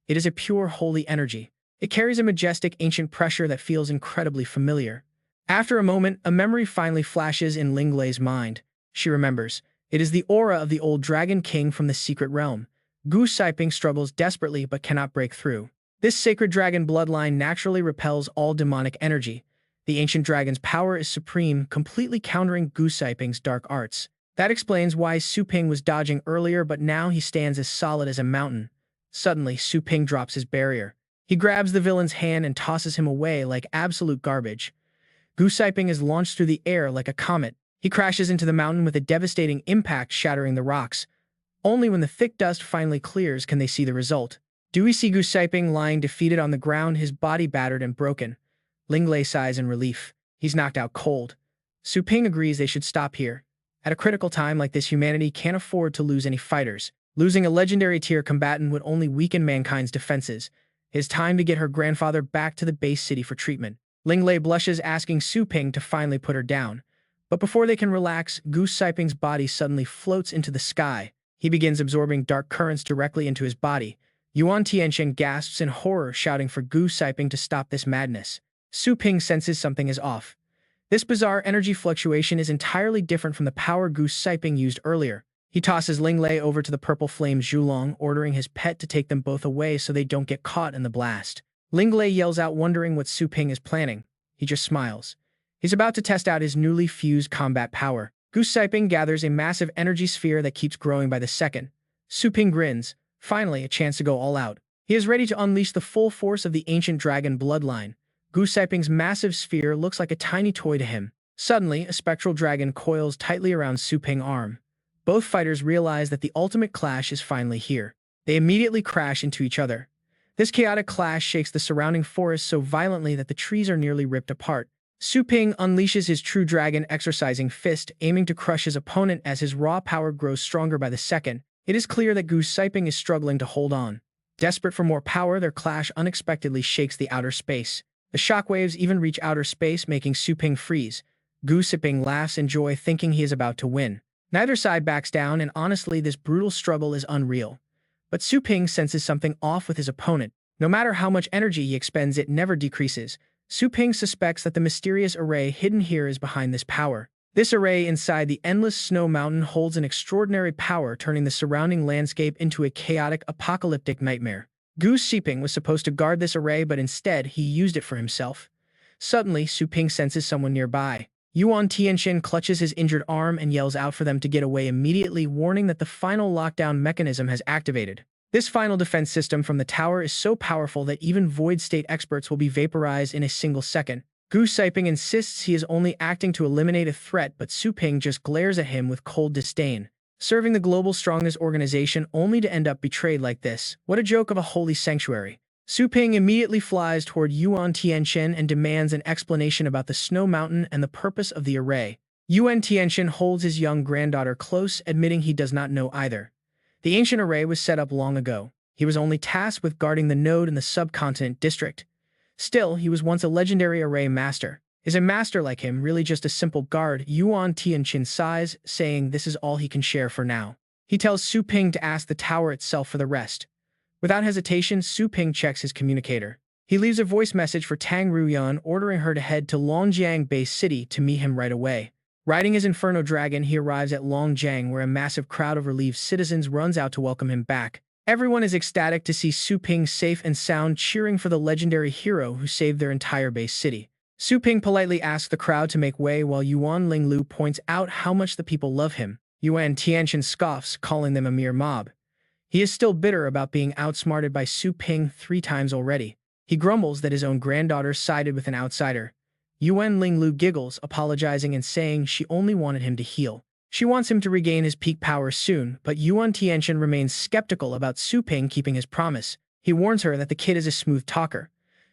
It is a pure, holy energy. It carries a majestic, ancient pressure that feels incredibly familiar. After a moment, a memory finally flashes in Linglei's mind. She remembers. It is the aura of the old Dragon King from the secret realm. Goose Siping struggles desperately but cannot break through. This sacred dragon bloodline naturally repels all demonic energy. The ancient dragon's power is supreme, completely countering Goose Siping's dark arts. That explains why Su Ping was dodging earlier, but now he stands as solid as a mountain. Suddenly, Su Ping drops his barrier. He grabs the villain's hand and tosses him away like absolute garbage. Goose Siping is launched through the air like a comet. He crashes into the mountain with a devastating impact, shattering the rocks. Only when the thick dust finally clears can they see the result. Do we see Goose Siping lying defeated on the ground, his body battered and broken? Linglei sighs in relief. He's knocked out cold. Su Ping agrees they should stop here. At a critical time like this, humanity can't afford to lose any fighters. Losing a legendary tier combatant would only weaken mankind's defenses. It is time to get her grandfather back to the base city for treatment. Linglei blushes, asking Su Ping to finally put her down. But before they can relax, Goose Siping's body suddenly floats into the sky. He begins absorbing dark currents directly into his body. Yuan Tianchen gasps in horror, shouting for Goose Siping to stop this madness. Su Ping senses something is off. This bizarre energy fluctuation is entirely different from the power Goose Siping used earlier. He tosses Linglei over to the purple flame Zhulong, ordering his pet to take them both away so they don't get caught in the blast. Linglei yells out, wondering what Su Ping is planning. He just smiles. He's about to test out his newly fused combat power. Goose Siping gathers a massive energy sphere that keeps growing by the second. Su Ping grins. Finally, a chance to go all out. He is ready to unleash the full force of the ancient dragon bloodline. Goose Siping's massive sphere looks like a tiny toy to him. Suddenly, a spectral dragon coils tightly around Su Ping's arm. Both fighters realize that the ultimate clash is finally here. They immediately crash into each other. This chaotic clash shakes the surrounding forest so violently that the trees are nearly ripped apart. Su Ping unleashes his true dragon exorcising fist, aiming to crush his opponent as his raw power grows stronger by the second. It is clear that Goose Siping is struggling to hold on. Desperate for more power, their clash unexpectedly shakes the outer space. The shockwaves even reach outer space, making Su Ping freeze. Goose Siping laughs in joy, thinking he is about to win. Neither side backs down, and honestly, this brutal struggle is unreal. But Su Ping senses something off with his opponent. No matter how much energy he expends, it never decreases. Su Ping suspects that the mysterious array hidden here is behind this power. This array inside the endless snow mountain holds an extraordinary power, turning the surrounding landscape into a chaotic, apocalyptic nightmare. Goose Siping was supposed to guard this array, but instead he used it for himself. Suddenly, Su Ping senses someone nearby. Yuan Tianchen clutches his injured arm and yells out for them to get away immediately, warning that the final lockdown mechanism has activated. This final defense system from the tower is so powerful that even void state experts will be vaporized in a single second. Goose Siping insists he is only acting to eliminate a threat, but Su Ping just glares at him with cold disdain. Serving the global strongest organization only to end up betrayed like this. What a joke of a holy sanctuary. Su Ping immediately flies toward Yuan Tianchen and demands an explanation about the snow mountain and the purpose of the array. Yuan Tianchen holds his young granddaughter close, admitting he does not know either. The ancient array was set up long ago. He was only tasked with guarding the node in the subcontinent district. Still, he was once a legendary array master. Is a master like him really just a simple guard? Yuan Tianchen sighs, saying this is all he can share for now. He tells Su Ping to ask the tower itself for the rest. Without hesitation, Su Ping checks his communicator. He leaves a voice message for Tang Ruyan, ordering her to head to Longjiang base city to meet him right away. Riding his Inferno Dragon, he arrives at Longjiang, where a massive crowd of relieved citizens runs out to welcome him back. Everyone is ecstatic to see Su Ping safe and sound, cheering for the legendary hero who saved their entire base city. Su Ping politely asks the crowd to make way while Yuan Linglu points out how much the people love him. Yuan Tianchen scoffs, calling them a mere mob. He is still bitter about being outsmarted by Su Ping 3 times already. He grumbles that his own granddaughter sided with an outsider. Yuan Linglu giggles, apologizing and saying she only wanted him to heal. She wants him to regain his peak power soon, but Yuan Tianchen remains skeptical about Su Ping keeping his promise. He warns her that the kid is a smooth talker.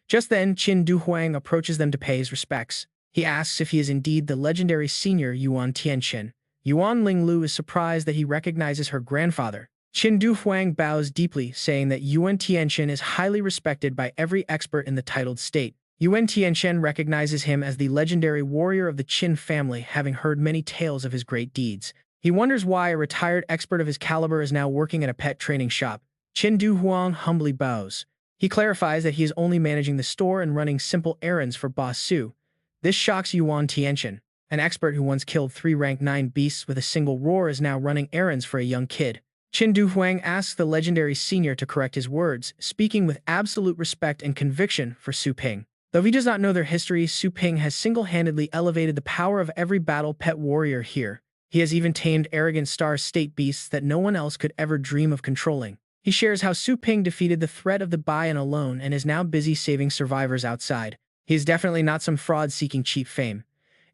Just then, Qin Duhuang approaches them to pay his respects. He asks if he is indeed the legendary senior Yuan Tianchen. Yuan Linglu is surprised that he recognizes her grandfather. Qin Duhuang bows deeply, saying that Yuan Tianchen is highly respected by every expert in the titled state. Yuan Tianchen recognizes him as the legendary warrior of the Qin family, having heard many tales of his great deeds. He wonders why a retired expert of his caliber is now working at a pet training shop. Qin Duhuang humbly bows. He clarifies that he is only managing the store and running simple errands for Boss Su. This shocks Yuan Tianchen. An expert who once killed 3 rank 9 beasts with a single roar is now running errands for a young kid. Qin Duhuang asks the legendary senior to correct his words, speaking with absolute respect and conviction for Su Ping. Though he does not know their history, Su Ping has single-handedly elevated the power of every battle pet warrior here. He has even tamed arrogant star state beasts that no one else could ever dream of controlling. He shares how Su Ping defeated the threat of the Bayan alone and is now busy saving survivors outside. He is definitely not some fraud seeking cheap fame.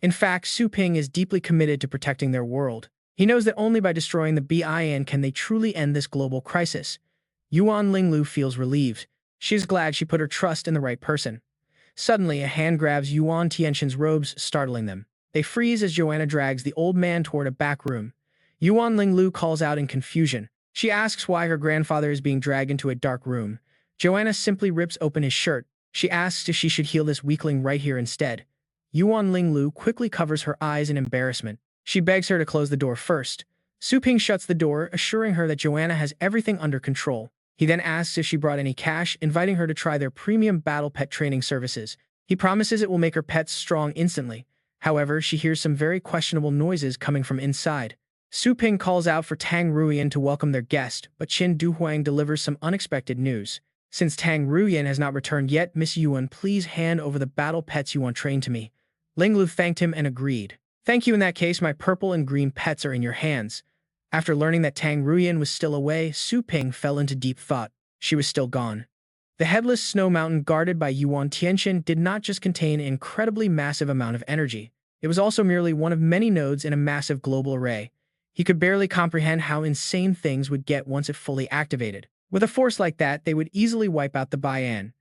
In fact, Su Ping is deeply committed to protecting their world. He knows that only by destroying the Bayan can they truly end this global crisis. Yuan Linglu feels relieved. She is glad she put her trust in the right person. Suddenly, a hand grabs Yuan Tianchen's robes, startling them. They freeze as Joanna drags the old man toward a back room. Yuan Linglu calls out in confusion. She asks why her grandfather is being dragged into a dark room. Joanna simply rips open his shirt. She asks if she should heal this weakling right here instead. Yuan Linglu quickly covers her eyes in embarrassment. She begs her to close the door first. Su Ping shuts the door, assuring her that Joanna has everything under control. He then asks if she brought any cash, inviting her to try their premium battle pet training services. He promises it will make her pets strong instantly. However, she hears some very questionable noises coming from inside. Su Ping calls out for Tang Ruyan to welcome their guest, but Qin Duhuang delivers some unexpected news. Since Tang Ruyan has not returned yet, Miss Yuan, please hand over the battle pets you want trained to me. Linglu thanked him and agreed. Thank you. In that case, my purple and green pets are in your hands. After learning that Tang Ruyan was still away, Su Ping fell into deep thought. She was still gone. The headless snow mountain guarded by Yuan Tianchen did not just contain an incredibly massive amount of energy. It was also merely one of many nodes in a massive global array. He could barely comprehend how insane things would get once it fully activated. With a force like that, they would easily wipe out the Bayan.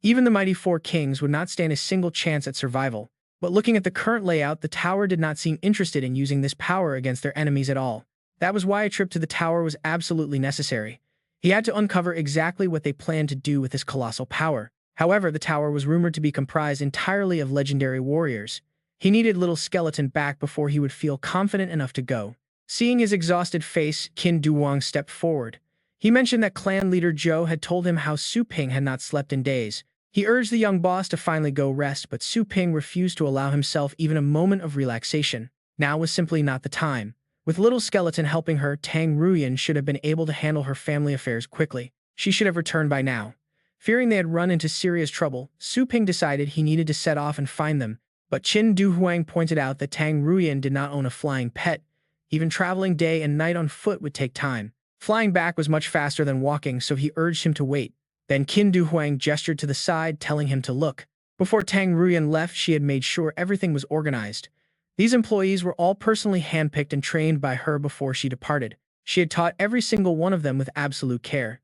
Even the mighty 4 kings would not stand a single chance at survival. But looking at the current layout, the tower did not seem interested in using this power against their enemies at all. That was why a trip to the tower was absolutely necessary. He had to uncover exactly what they planned to do with this colossal power. However, the tower was rumored to be comprised entirely of legendary warriors. He needed Little Skeleton back before he would feel confident enough to go. Seeing his exhausted face, Qin Duhuang stepped forward. He mentioned that clan leader Zhou had told him how Su Ping had not slept in days. He urged the young boss to finally go rest, but Su Ping refused to allow himself even a moment of relaxation. Now was simply not the time. With Little Skeleton helping her, Tang Ruyan should have been able to handle her family affairs quickly. She should have returned by now. Fearing they had run into serious trouble, Su Ping decided he needed to set off and find them. But Qin Duhuang pointed out that Tang Ruyan did not own a flying pet. Even traveling day and night on foot would take time. Flying back was much faster than walking, so he urged him to wait. Then Qin Duhuang gestured to the side, telling him to look. Before Tang Ruyan left, she had made sure everything was organized. These employees were all personally handpicked and trained by her before she departed. She had taught every single one of them with absolute care.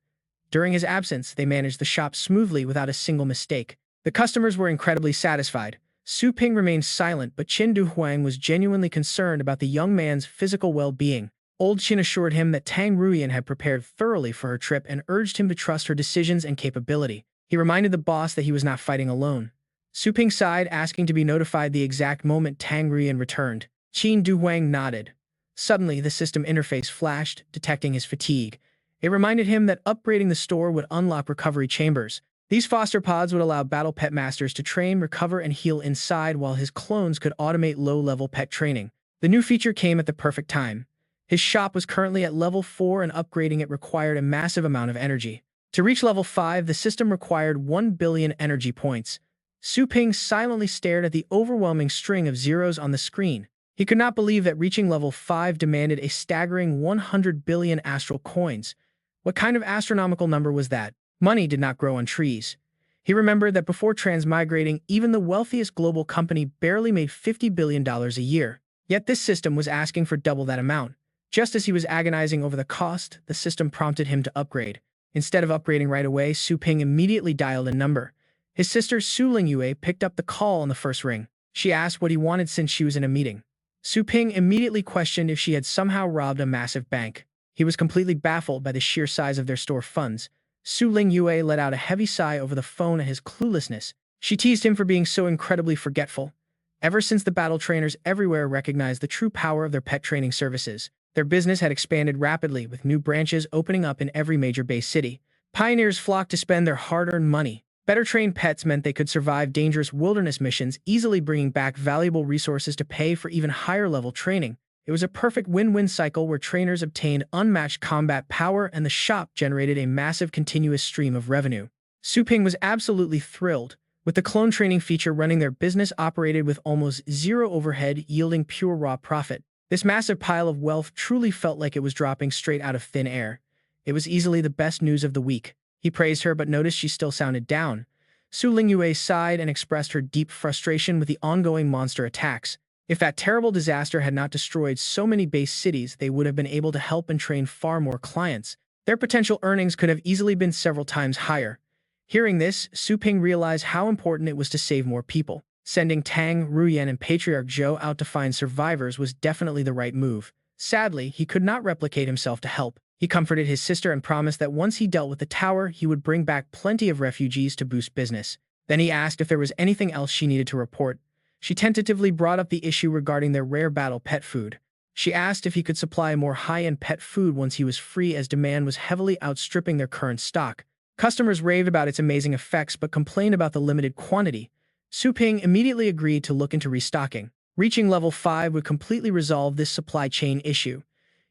During his absence, they managed the shop smoothly without a single mistake. The customers were incredibly satisfied. Su Ping remained silent, but Qin Du Huang was genuinely concerned about the young man's physical well-being. Old Qin assured him that Tang Ruyan had prepared thoroughly for her trip and urged him to trust her decisions and capability. He reminded the boss that he was not fighting alone. Su Ping sighed, asking to be notified the exact moment Tang Ruyan returned. Qin Du Huang nodded. Suddenly, the system interface flashed, detecting his fatigue. It reminded him that upgrading the store would unlock recovery chambers. These foster pods would allow battle pet masters to train, recover, and heal inside, while his clones could automate low-level pet training. The new feature came at the perfect time. His shop was currently at level 4 and upgrading it required a massive amount of energy. To reach level 5, the system required 1 billion energy points. Su Ping silently stared at the overwhelming string of zeros on the screen. He could not believe that reaching level 5 demanded a staggering 100 billion astral coins. What kind of astronomical number was that? Money did not grow on trees. He remembered that before transmigrating, even the wealthiest global company barely made $50 billion a year. Yet this system was asking for double that amount. Just as he was agonizing over the cost, the system prompted him to upgrade. Instead of upgrading right away, Su Ping immediately dialed a number. His sister Su Lingyue picked up the call on the first ring. She asked what he wanted since she was in a meeting. Su Ping immediately questioned if she had somehow robbed a massive bank. He was completely baffled by the sheer size of their store funds. Su Lingyue let out a heavy sigh over the phone at his cluelessness. She teased him for being so incredibly forgetful. Ever since the battle trainers everywhere recognized the true power of their pet training services, their business had expanded rapidly, with new branches opening up in every major base city. Pioneers flocked to spend their hard-earned money. Better trained pets meant they could survive dangerous wilderness missions, easily bringing back valuable resources to pay for even higher-level training. It was a perfect win-win cycle where trainers obtained unmatched combat power and the shop generated a massive continuous stream of revenue. Su Ping was absolutely thrilled. With the clone training feature running, their business operated with almost zero overhead, yielding pure raw profit. This massive pile of wealth truly felt like it was dropping straight out of thin air. It was easily the best news of the week. He praised her but noticed she still sounded down. Su Lingyue sighed and expressed her deep frustration with the ongoing monster attacks. If that terrible disaster had not destroyed so many base cities, they would have been able to help and train far more clients. Their potential earnings could have easily been several times higher. Hearing this, Su Ping realized how important it was to save more people. Sending Tang Ruyan and Patriarch Zhou out to find survivors was definitely the right move. Sadly, he could not replicate himself to help. He comforted his sister and promised that once he dealt with the tower, he would bring back plenty of refugees to boost business. Then he asked if there was anything else she needed to report. She tentatively brought up the issue regarding their rare battle pet food. She asked if he could supply more high-end pet food once he was free, as demand was heavily outstripping their current stock. Customers raved about its amazing effects but complained about the limited quantity. Su Ping immediately agreed to look into restocking. Reaching level 5 would completely resolve this supply chain issue.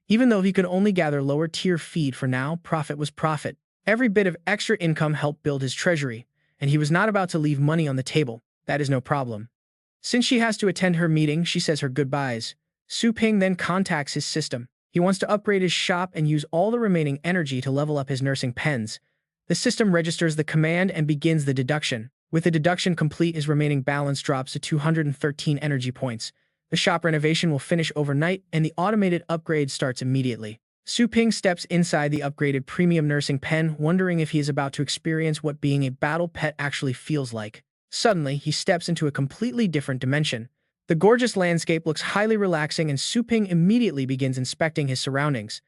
Even though he could only gather lower-tier feed for now, profit was profit. Every bit of extra income helped build his treasury, and he was not about to leave money on the table. That is no problem. Since she has to attend her meeting, she says her goodbyes. Su Ping then contacts his system. He wants to upgrade his shop and use all the remaining energy to level up his nursing pens. The system registers the command and begins the deduction. With the deduction complete, his remaining balance drops to 213 energy points. The shop renovation will finish overnight, and the automated upgrade starts immediately. Su Ping steps inside the upgraded premium nursing pen, wondering if he is about to experience what being a battle pet actually feels like. Suddenly, he steps into a completely different dimension. The gorgeous landscape looks highly relaxing, and Su Ping immediately begins inspecting his surroundings.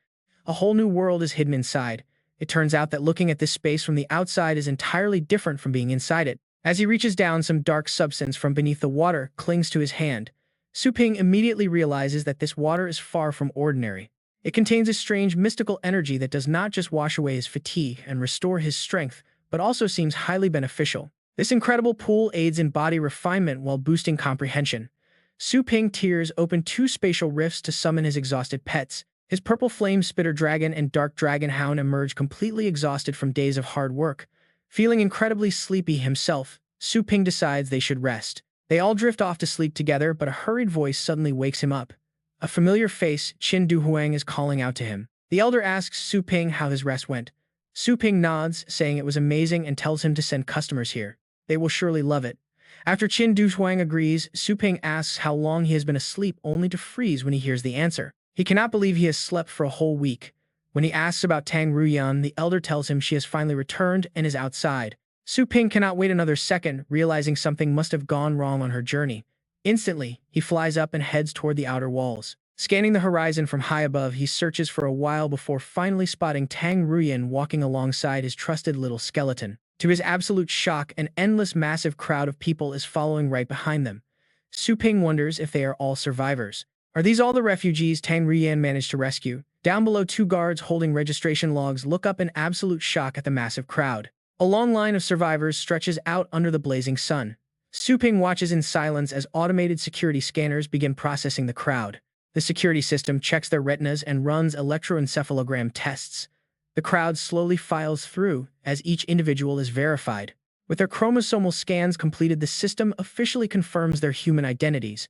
A whole new world is hidden inside. It turns out that looking at this space from the outside is entirely different from being inside it. As he reaches down, some dark substance from beneath the water clings to his hand. Su Ping immediately realizes that this water is far from ordinary. It contains a strange mystical energy that does not just wash away his fatigue and restore his strength, but also seems highly beneficial. This incredible pool aids in body refinement while boosting comprehension. Su Ping tears open 2 spatial rifts to summon his exhausted pets. His purple flame spitter dragon and dark dragon hound emerge completely exhausted from days of hard work. Feeling incredibly sleepy himself, Su Ping decides they should rest. They all drift off to sleep together, but a hurried voice suddenly wakes him up. A familiar face, Qin Du Huang, is calling out to him. The elder asks Su Ping how his rest went. Su Ping nods, saying it was amazing, and tells him to send customers here. They will surely love it. After Qin Du Huang agrees, Su Ping asks how long he has been asleep, only to freeze when he hears the answer. He cannot believe he has slept for a whole week. When he asks about Tang Ruyan, the elder tells him she has finally returned and is outside. Su Ping cannot wait another second, realizing something must have gone wrong on her journey. Instantly, he flies up and heads toward the outer walls. Scanning the horizon from high above, he searches for a while before finally spotting Tang Ruyan walking alongside his trusted little skeleton. To his absolute shock, an endless massive crowd of people is following right behind them. Su Ping wonders if they are all survivors. Are these all the refugees Tang Ruyan managed to rescue? Down below, two guards holding registration logs look up in absolute shock at the massive crowd. A long line of survivors stretches out under the blazing sun. Su Ping watches in silence as automated security scanners begin processing the crowd. The security system checks their retinas and runs electroencephalogram tests. The crowd slowly files through as each individual is verified. With their chromosomal scans completed, the system officially confirms their human identities.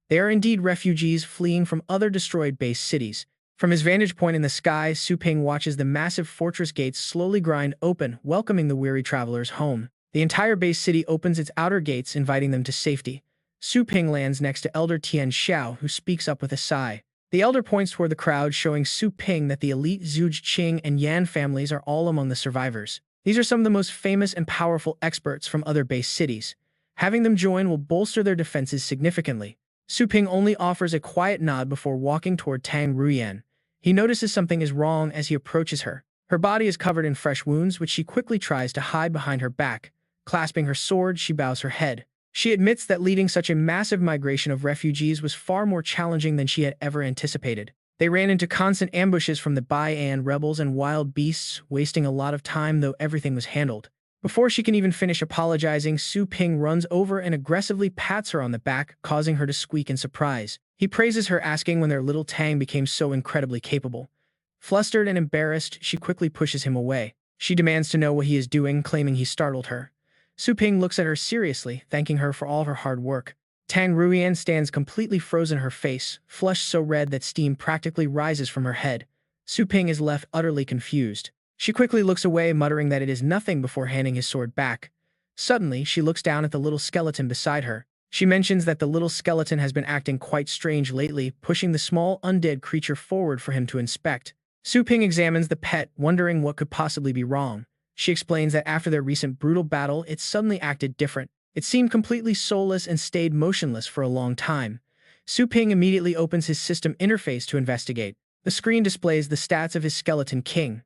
They are indeed refugees fleeing from other destroyed base cities. From his vantage point in the sky, Su Ping watches the massive fortress gates slowly grind open, welcoming the weary travelers home. The entire base city opens its outer gates, inviting them to safety. Su Ping lands next to Elder Tian Xiao, who speaks up with a sigh. The elder points toward the crowd, showing Su Ping that the elite Zhuge Qing and Yan families are all among the survivors. These are some of the most famous and powerful experts from other base cities. Having them join will bolster their defenses significantly. Su Ping only offers a quiet nod before walking toward Tang Ruyan. He notices something is wrong as he approaches her. Her body is covered in fresh wounds, which she quickly tries to hide behind her back. Clasping her sword, she bows her head. She admits that leading such a massive migration of refugees was far more challenging than she had ever anticipated. They ran into constant ambushes from the Bai-An rebels and wild beasts, wasting a lot of time, though everything was handled. Before she can even finish apologizing, Su Ping runs over and aggressively pats her on the back, causing her to squeak in surprise. He praises her, asking when their little Tang became so incredibly capable. Flustered and embarrassed, she quickly pushes him away. She demands to know what he is doing, claiming he startled her. Su Ping looks at her seriously, thanking her for all of her hard work. Tang Ruyan stands completely frozen, her face flushed so red that steam practically rises from her head. Su Ping is left utterly confused. She quickly looks away, muttering that it is nothing before handing his sword back. Suddenly, she looks down at the little skeleton beside her. She mentions that the little skeleton has been acting quite strange lately, pushing the small undead creature forward for him to inspect. Su Ping examines the pet, wondering what could possibly be wrong. She explains that after their recent brutal battle, it suddenly acted different. It seemed completely soulless and stayed motionless for a long time. Su Ping immediately opens his system interface to investigate. The screen displays the stats of his skeleton king.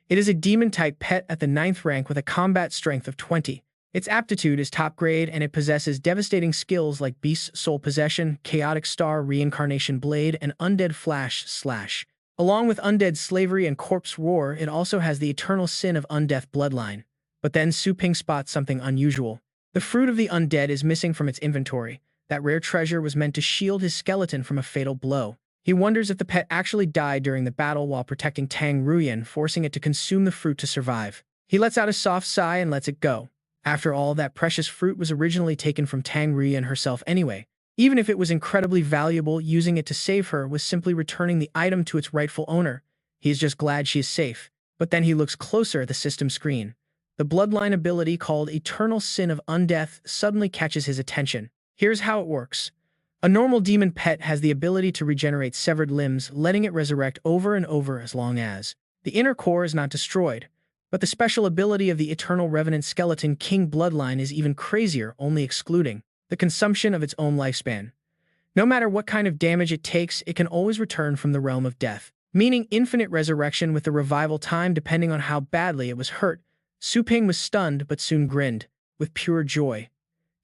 It is a demon-type pet at the 9th rank with a combat strength of 20. Its aptitude is top grade, and it possesses devastating skills like Beast's Soul Possession, Chaotic Star, Reincarnation Blade, and Undead Flash Slash. Along with Undead Slavery and Corpse Roar, it also has the Eternal Sin of Undeath Bloodline. But then Su Ping spots something unusual. The Fruit of the Undead is missing from its inventory. That rare treasure was meant to shield his skeleton from a fatal blow. He wonders if the pet actually died during the battle while protecting Tang Ruyan, forcing it to consume the fruit to survive. He lets out a soft sigh and lets it go. After all, that precious fruit was originally taken from Tang Ruyan herself anyway. Even if it was incredibly valuable, using it to save her was simply returning the item to its rightful owner. He is just glad she is safe. But then he looks closer at the system screen. The bloodline ability called Eternal Sin of Undeath suddenly catches his attention. Here's how it works. A normal demon pet has the ability to regenerate severed limbs, letting it resurrect over and over as long as the inner core is not destroyed. But the special ability of the Eternal Revenant Skeleton King bloodline is even crazier, only excluding the consumption of its own lifespan. No matter what kind of damage it takes, it can always return from the realm of death, meaning infinite resurrection with the revival time depending on how badly it was hurt. Su Ping was stunned but soon grinned with pure joy.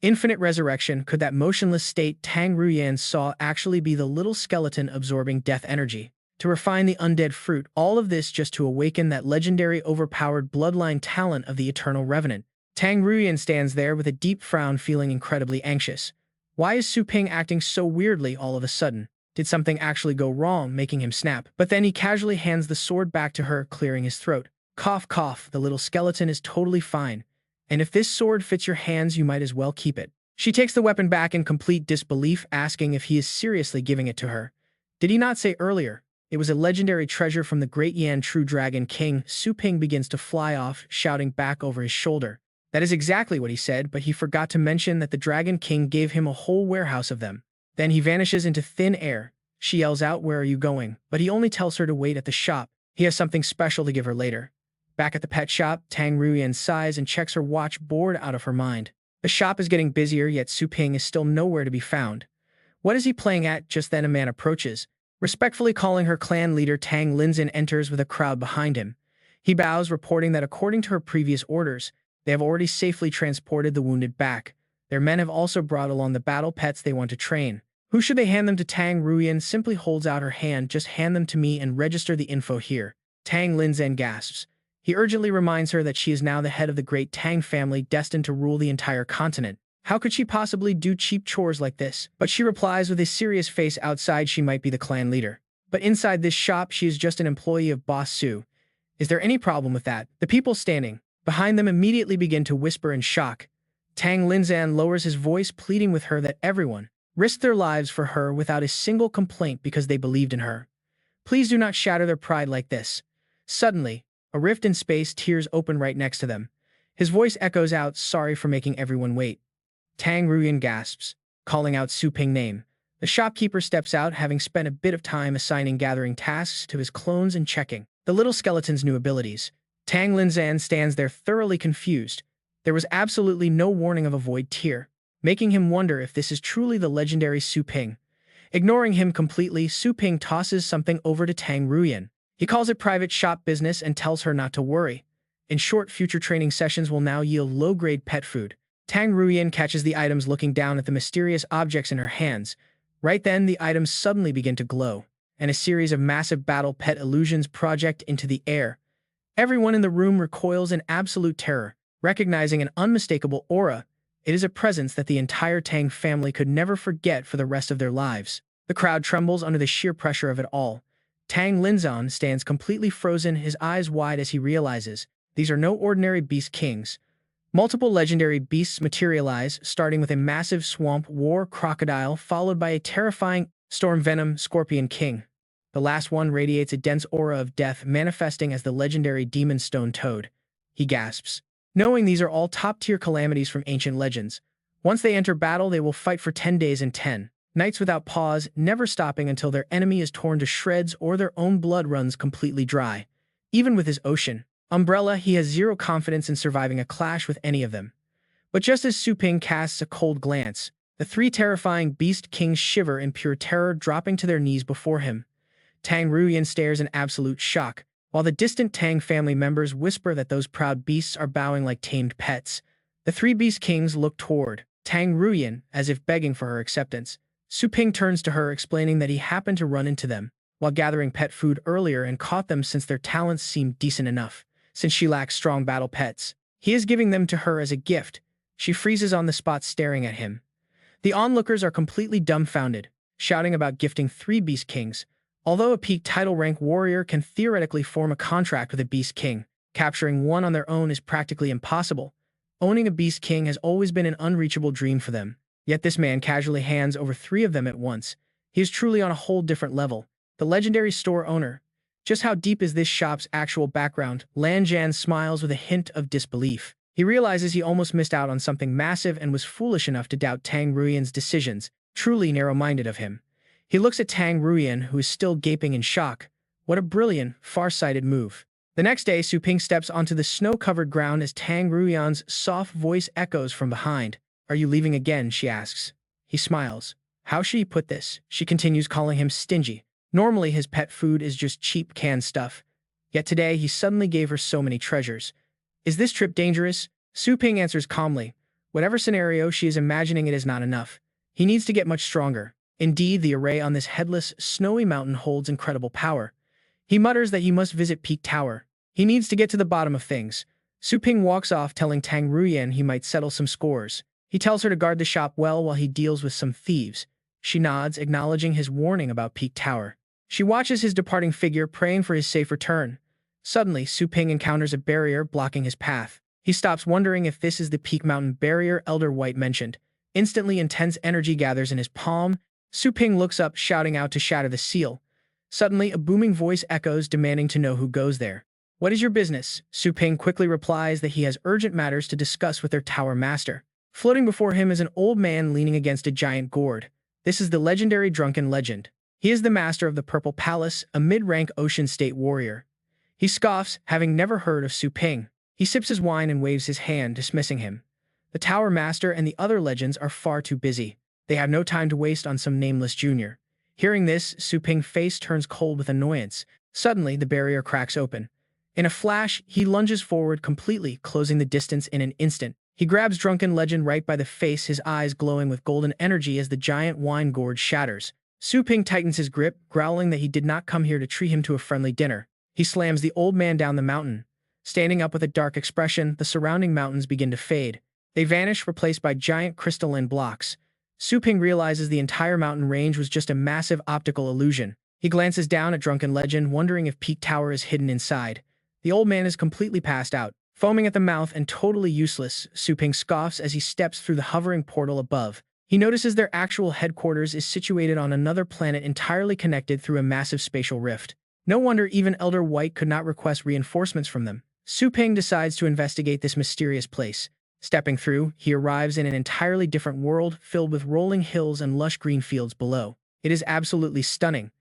Infinite resurrection. Could that motionless state Tang Ruyan saw actually be the little skeleton absorbing death energy to refine the undead fruit? All of this just to awaken that legendary overpowered bloodline talent of the Eternal Revenant. Tang Ruyan stands there with a deep frown, feeling incredibly anxious. Why is Su Ping acting so weirdly all of a sudden? Did something actually go wrong, making him snap? But then he casually hands the sword back to her, clearing his throat. Cough, cough, the little skeleton is totally fine. And if this sword fits your hands, you might as well keep it. She takes the weapon back in complete disbelief, asking if he is seriously giving it to her. Did he not say earlier it was a legendary treasure from the Great Yan True Dragon King? Su Ping begins to fly off, shouting back over his shoulder. That is exactly what he said, but he forgot to mention that the Dragon King gave him a whole warehouse of them. Then he vanishes into thin air. She yells out, "Where are you going?" But he only tells her to wait at the shop. He has something special to give her later. Back at the pet shop, Tang Ruyan sighs and checks her watch, bored out of her mind. The shop is getting busier, yet Su Ping is still nowhere to be found. What is he playing at? Just then a man approaches. Respectfully calling her clan leader, Tang Linzan enters with a crowd behind him. He bows, reporting that according to her previous orders, they have already safely transported the wounded back. Their men have also brought along the battle pets they want to train. Who should they hand them to? Tang Ruyan simply holds out her hand. Just hand them to me and register the info here. Tang Linzan gasps. He urgently reminds her that she is now the head of the great Tang family, destined to rule the entire continent. How could she possibly do cheap chores like this? But she replies with a serious face. Outside, she might be the clan leader, but inside this shop, she is just an employee of Boss Su. Is there any problem with that? The people standing behind them immediately begin to whisper in shock. Tang Linzan lowers his voice, pleading with her that everyone risked their lives for her without a single complaint because they believed in her. Please do not shatter their pride like this. Suddenly, a rift in space tears open right next to them. His voice echoes out, sorry for making everyone wait. Tang Ruyan gasps, calling out Su Ping's name. The shopkeeper steps out, having spent a bit of time assigning gathering tasks to his clones and checking the little skeleton's new abilities. Tang Linzan stands there thoroughly confused. There was absolutely no warning of a void tear, making him wonder if this is truly the legendary Su Ping. Ignoring him completely, Su Ping tosses something over to Tang Ruyan. He calls it private shop business and tells her not to worry. In short, future training sessions will now yield low-grade pet food. Tang Ruyan catches the items, looking down at the mysterious objects in her hands. Right then, the items suddenly begin to glow, and a series of massive battle pet illusions project into the air. Everyone in the room recoils in absolute terror, recognizing an unmistakable aura. It is a presence that the entire Tang family could never forget for the rest of their lives. The crowd trembles under the sheer pressure of it all. Tang Linzan stands completely frozen, his eyes wide as he realizes these are no ordinary beast kings. Multiple legendary beasts materialize, starting with a massive swamp war crocodile, followed by a terrifying storm venom scorpion king. The last one radiates a dense aura of death, manifesting as the legendary demon stone toad. He gasps, knowing these are all top-tier calamities from ancient legends. Once they enter battle, they will fight for 10 days and 10 nights without pause, never stopping until their enemy is torn to shreds or their own blood runs completely dry. Even with his ocean umbrella, he has zero confidence in surviving a clash with any of them. But just as Su Ping casts a cold glance, the three terrifying beast kings shiver in pure terror, dropping to their knees before him. Tang Ruyan stares in absolute shock, while the distant Tang family members whisper that those proud beasts are bowing like tamed pets. The three beast kings look toward Tang Ruyan as if begging for her acceptance. Su Ping turns to her, explaining that he happened to run into them while gathering pet food earlier and caught them since their talents seemed decent enough. Since she lacks strong battle pets, he is giving them to her as a gift. She freezes on the spot, staring at him. The onlookers are completely dumbfounded, shouting about gifting three Beast Kings. Although a peak title rank warrior can theoretically form a contract with a Beast King, capturing one on their own is practically impossible. Owning a Beast King has always been an unreachable dream for them. Yet this man casually hands over three of them at once. He is truly on a whole different level. The legendary store owner. Just how deep is this shop's actual background? Lan Jan smiles with a hint of disbelief. He realizes he almost missed out on something massive and was foolish enough to doubt Tang Ruyan's decisions, truly narrow-minded of him. He looks at Tang Ruyan, who is still gaping in shock. What a brilliant, far-sighted move. The next day, Su Ping steps onto the snow-covered ground as Tang Ruyan's soft voice echoes from behind. Are you leaving again? She asks. He smiles. How should he put this? She continues, calling him stingy. Normally, his pet food is just cheap canned stuff. Yet today, he suddenly gave her so many treasures. Is this trip dangerous? Su Ping answers calmly. Whatever scenario she is imagining, it is not enough. He needs to get much stronger. Indeed, the array on this headless, snowy mountain holds incredible power. He mutters that he must visit Peak Tower. He needs to get to the bottom of things. Su Ping walks off, telling Tang Ruyan he might settle some scores. He tells her to guard the shop well while he deals with some thieves. She nods, acknowledging his warning about Peak Tower. She watches his departing figure, praying for his safe return. Suddenly, Su Ping encounters a barrier blocking his path. He stops, wondering if this is the Peak Mountain barrier Elder White mentioned. Instantly, intense energy gathers in his palm. Su Ping looks up, shouting out to shatter the seal. Suddenly, a booming voice echoes, demanding to know who goes there. What is your business? Su Ping quickly replies that he has urgent matters to discuss with their tower master. Floating before him is an old man leaning against a giant gourd. This is the legendary Drunken Legend. He is the master of the Purple Palace, a mid-rank ocean state warrior. He scoffs, having never heard of Su Ping. He sips his wine and waves his hand, dismissing him. The Tower Master and the other legends are far too busy. They have no time to waste on some nameless junior. Hearing this, Su Ping's face turns cold with annoyance. Suddenly, the barrier cracks open. In a flash, he lunges forward completely, closing the distance in an instant. He grabs Drunken Legend right by the face, his eyes glowing with golden energy as the giant wine gourd shatters. Su Ping tightens his grip, growling that he did not come here to treat him to a friendly dinner. He slams the old man down the mountain. Standing up with a dark expression, the surrounding mountains begin to fade. They vanish, replaced by giant crystalline blocks. Su Ping realizes the entire mountain range was just a massive optical illusion. He glances down at Drunken Legend, wondering if Peak Tower is hidden inside. The old man is completely passed out. Foaming at the mouth and totally useless, Su Ping scoffs as he steps through the hovering portal above. He notices their actual headquarters is situated on another planet entirely connected through a massive spatial rift. No wonder even Elder White could not request reinforcements from them. Su Ping decides to investigate this mysterious place. Stepping through, he arrives in an entirely different world filled with rolling hills and lush green fields below. It is absolutely stunning.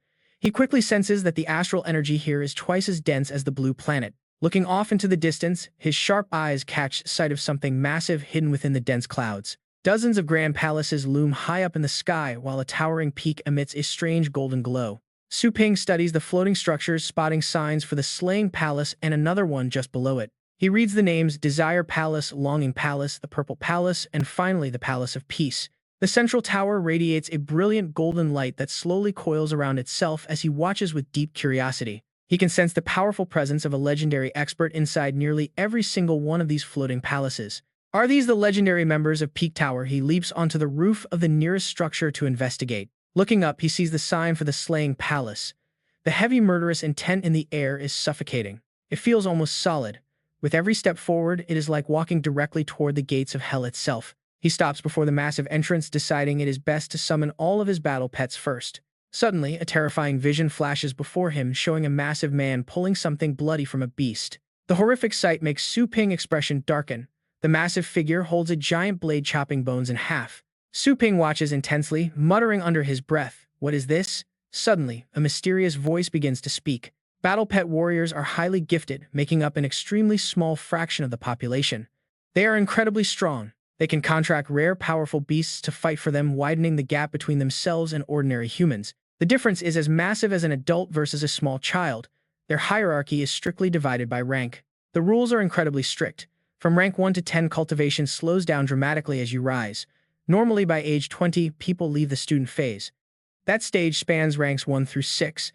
He quickly senses that the astral energy here is twice as dense as the blue planet. Looking off into the distance, his sharp eyes catch sight of something massive hidden within the dense clouds. Dozens of grand palaces loom high up in the sky while a towering peak emits a strange golden glow. Su Ping studies the floating structures, spotting signs for the Slaying Palace and another one just below it. He reads the names Desire Palace, Longing Palace, the Purple Palace, and finally the Palace of Peace. The central tower radiates a brilliant golden light that slowly coils around itself as he watches with deep curiosity. He can sense the powerful presence of a legendary expert inside nearly every single one of these floating palaces. Are these the legendary members of Peak Tower? He leaps onto the roof of the nearest structure to investigate. Looking up, he sees the sign for the Slaying Palace. The heavy murderous intent in the air is suffocating. It feels almost solid. With every step forward, it is like walking directly toward the gates of hell itself. He stops before the massive entrance, deciding it is best to summon all of his battle pets first. Suddenly, a terrifying vision flashes before him, showing a massive man pulling something bloody from a beast. The horrific sight makes Su Ping's expression darken. The massive figure holds a giant blade chopping bones in half. Su Ping watches intensely, muttering under his breath, "What is this?" Suddenly, a mysterious voice begins to speak. Battle pet warriors are highly gifted, making up an extremely small fraction of the population. They are incredibly strong. They can contract rare, powerful beasts to fight for them, widening the gap between themselves and ordinary humans. The difference is as massive as an adult versus a small child. Their hierarchy is strictly divided by rank. The rules are incredibly strict. From rank 1 to 10, cultivation slows down dramatically as you rise. Normally by age 20, people leave the student phase. That stage spans ranks 1 through 6.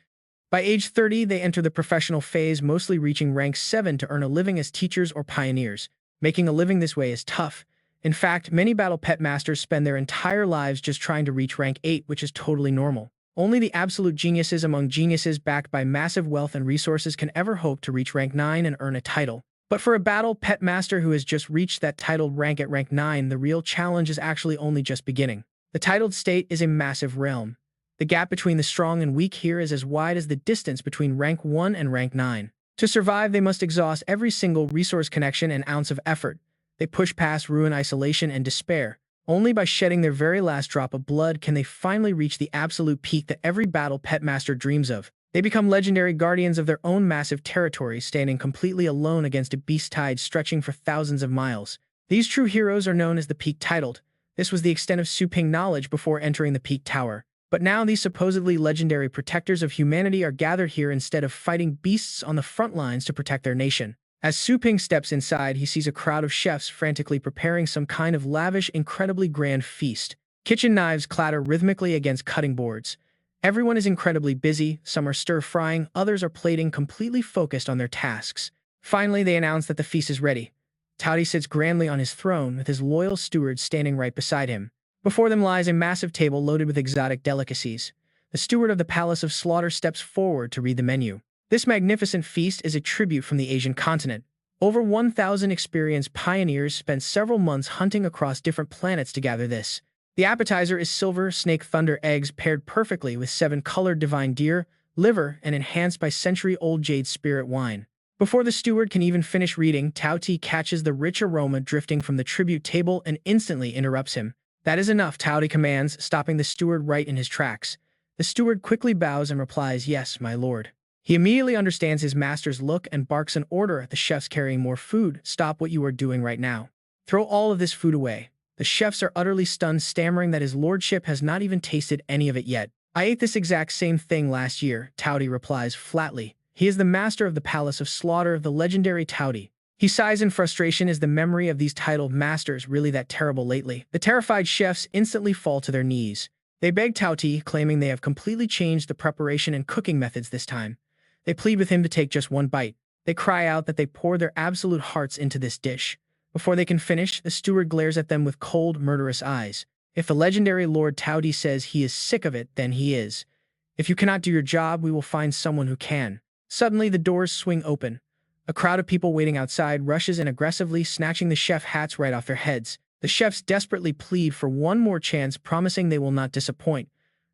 By age 30, they enter the professional phase, mostly reaching rank 7 to earn a living as teachers or pioneers. Making a living this way is tough. In fact, many battle pet masters spend their entire lives just trying to reach rank 8, which is totally normal. Only the absolute geniuses among geniuses backed by massive wealth and resources can ever hope to reach rank 9 and earn a title. But for a battle pet master who has just reached that titled rank at rank 9, the real challenge is actually only just beginning. The titled state is a massive realm. The gap between the strong and weak here is as wide as the distance between rank 1 and rank 9. To survive, they must exhaust every single resource, connection, and ounce of effort. They push past ruin, isolation, and despair. Only by shedding their very last drop of blood can they finally reach the absolute peak that every battle pet master dreams of. They become legendary guardians of their own massive territory, standing completely alone against a beast tide stretching for thousands of miles. These true heroes are known as the Peak Titled. This was the extent of Su Ping knowledge before entering the Peak Tower. But now these supposedly legendary protectors of humanity are gathered here instead of fighting beasts on the front lines to protect their nation. As Su Ping steps inside, he sees a crowd of chefs frantically preparing some kind of lavish, incredibly grand feast. Kitchen knives clatter rhythmically against cutting boards. Everyone is incredibly busy, some are stir-frying, others are plating, completely focused on their tasks. Finally, they announce that the feast is ready. Towdy sits grandly on his throne, with his loyal steward standing right beside him. Before them lies a massive table loaded with exotic delicacies. The steward of the Palace of Slaughter steps forward to read the menu. This magnificent feast is a tribute from the Asian continent. Over 1,000 experienced pioneers spent several months hunting across different planets to gather this. The appetizer is silver snake thunder eggs paired perfectly with 7-colored divine deer, liver, and enhanced by century-old jade spirit wine. Before the steward can even finish reading, Tao Ti catches the rich aroma drifting from the tribute table and instantly interrupts him. "That is enough," Tao Ti commands, stopping the steward right in his tracks. The steward quickly bows and replies, "Yes, my lord." He immediately understands his master's look and barks an order at the chefs carrying more food. Stop what you are doing right now. Throw all of this food away. The chefs are utterly stunned, stammering that his lordship has not even tasted any of it yet. I ate this exact same thing last year, Towdy replies flatly. He is the master of the Palace of Slaughter, the legendary Towdy. He sighs in frustration. Is the memory of these titled masters really that terrible lately? The terrified chefs instantly fall to their knees. They beg Towdy, claiming they have completely changed the preparation and cooking methods this time. They plead with him to take just one bite. They cry out that they pour their absolute hearts into this dish. Before they can finish, the steward glares at them with cold, murderous eyes. If the legendary Lord Towdy says he is sick of it, then he is. If you cannot do your job, we will find someone who can. Suddenly, the doors swing open. A crowd of people waiting outside rushes in aggressively, snatching the chef hats right off their heads. The chefs desperately plead for one more chance, promising they will not disappoint.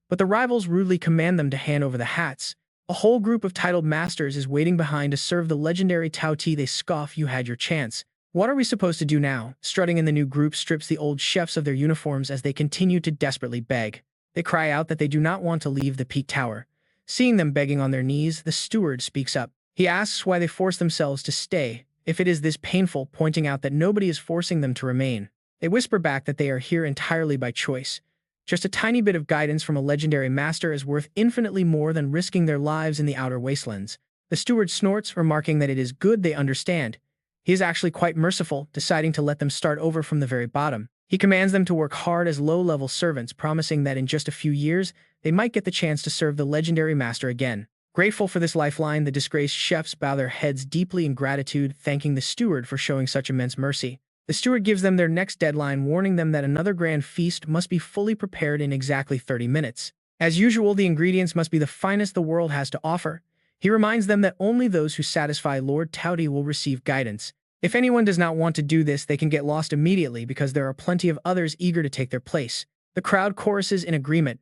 But the rivals rudely command them to hand over the hats. A whole group of titled masters is waiting behind to serve the legendary Tao Ti. They scoff, "You had your chance. What are we supposed to do now?" Strutting in the new group strips the old chefs of their uniforms as they continue to desperately beg. They cry out that they do not want to leave the peak tower. Seeing them begging on their knees, the steward speaks up. He asks why they force themselves to stay, if it is this painful, pointing out that nobody is forcing them to remain. They whisper back that they are here entirely by choice. Just a tiny bit of guidance from a legendary master is worth infinitely more than risking their lives in the outer wastelands. The steward snorts, remarking that it is good they understand. He is actually quite merciful, deciding to let them start over from the very bottom. He commands them to work hard as low-level servants, promising that in just a few years, they might get the chance to serve the legendary master again. Grateful for this lifeline, the disgraced chefs bow their heads deeply in gratitude, thanking the steward for showing such immense mercy. The steward gives them their next deadline, warning them that another grand feast must be fully prepared in exactly 30 minutes. As usual, the ingredients must be the finest the world has to offer. He reminds them that only those who satisfy Lord Towdy will receive guidance. If anyone does not want to do this, they can get lost immediately because there are plenty of others eager to take their place. The crowd choruses in agreement.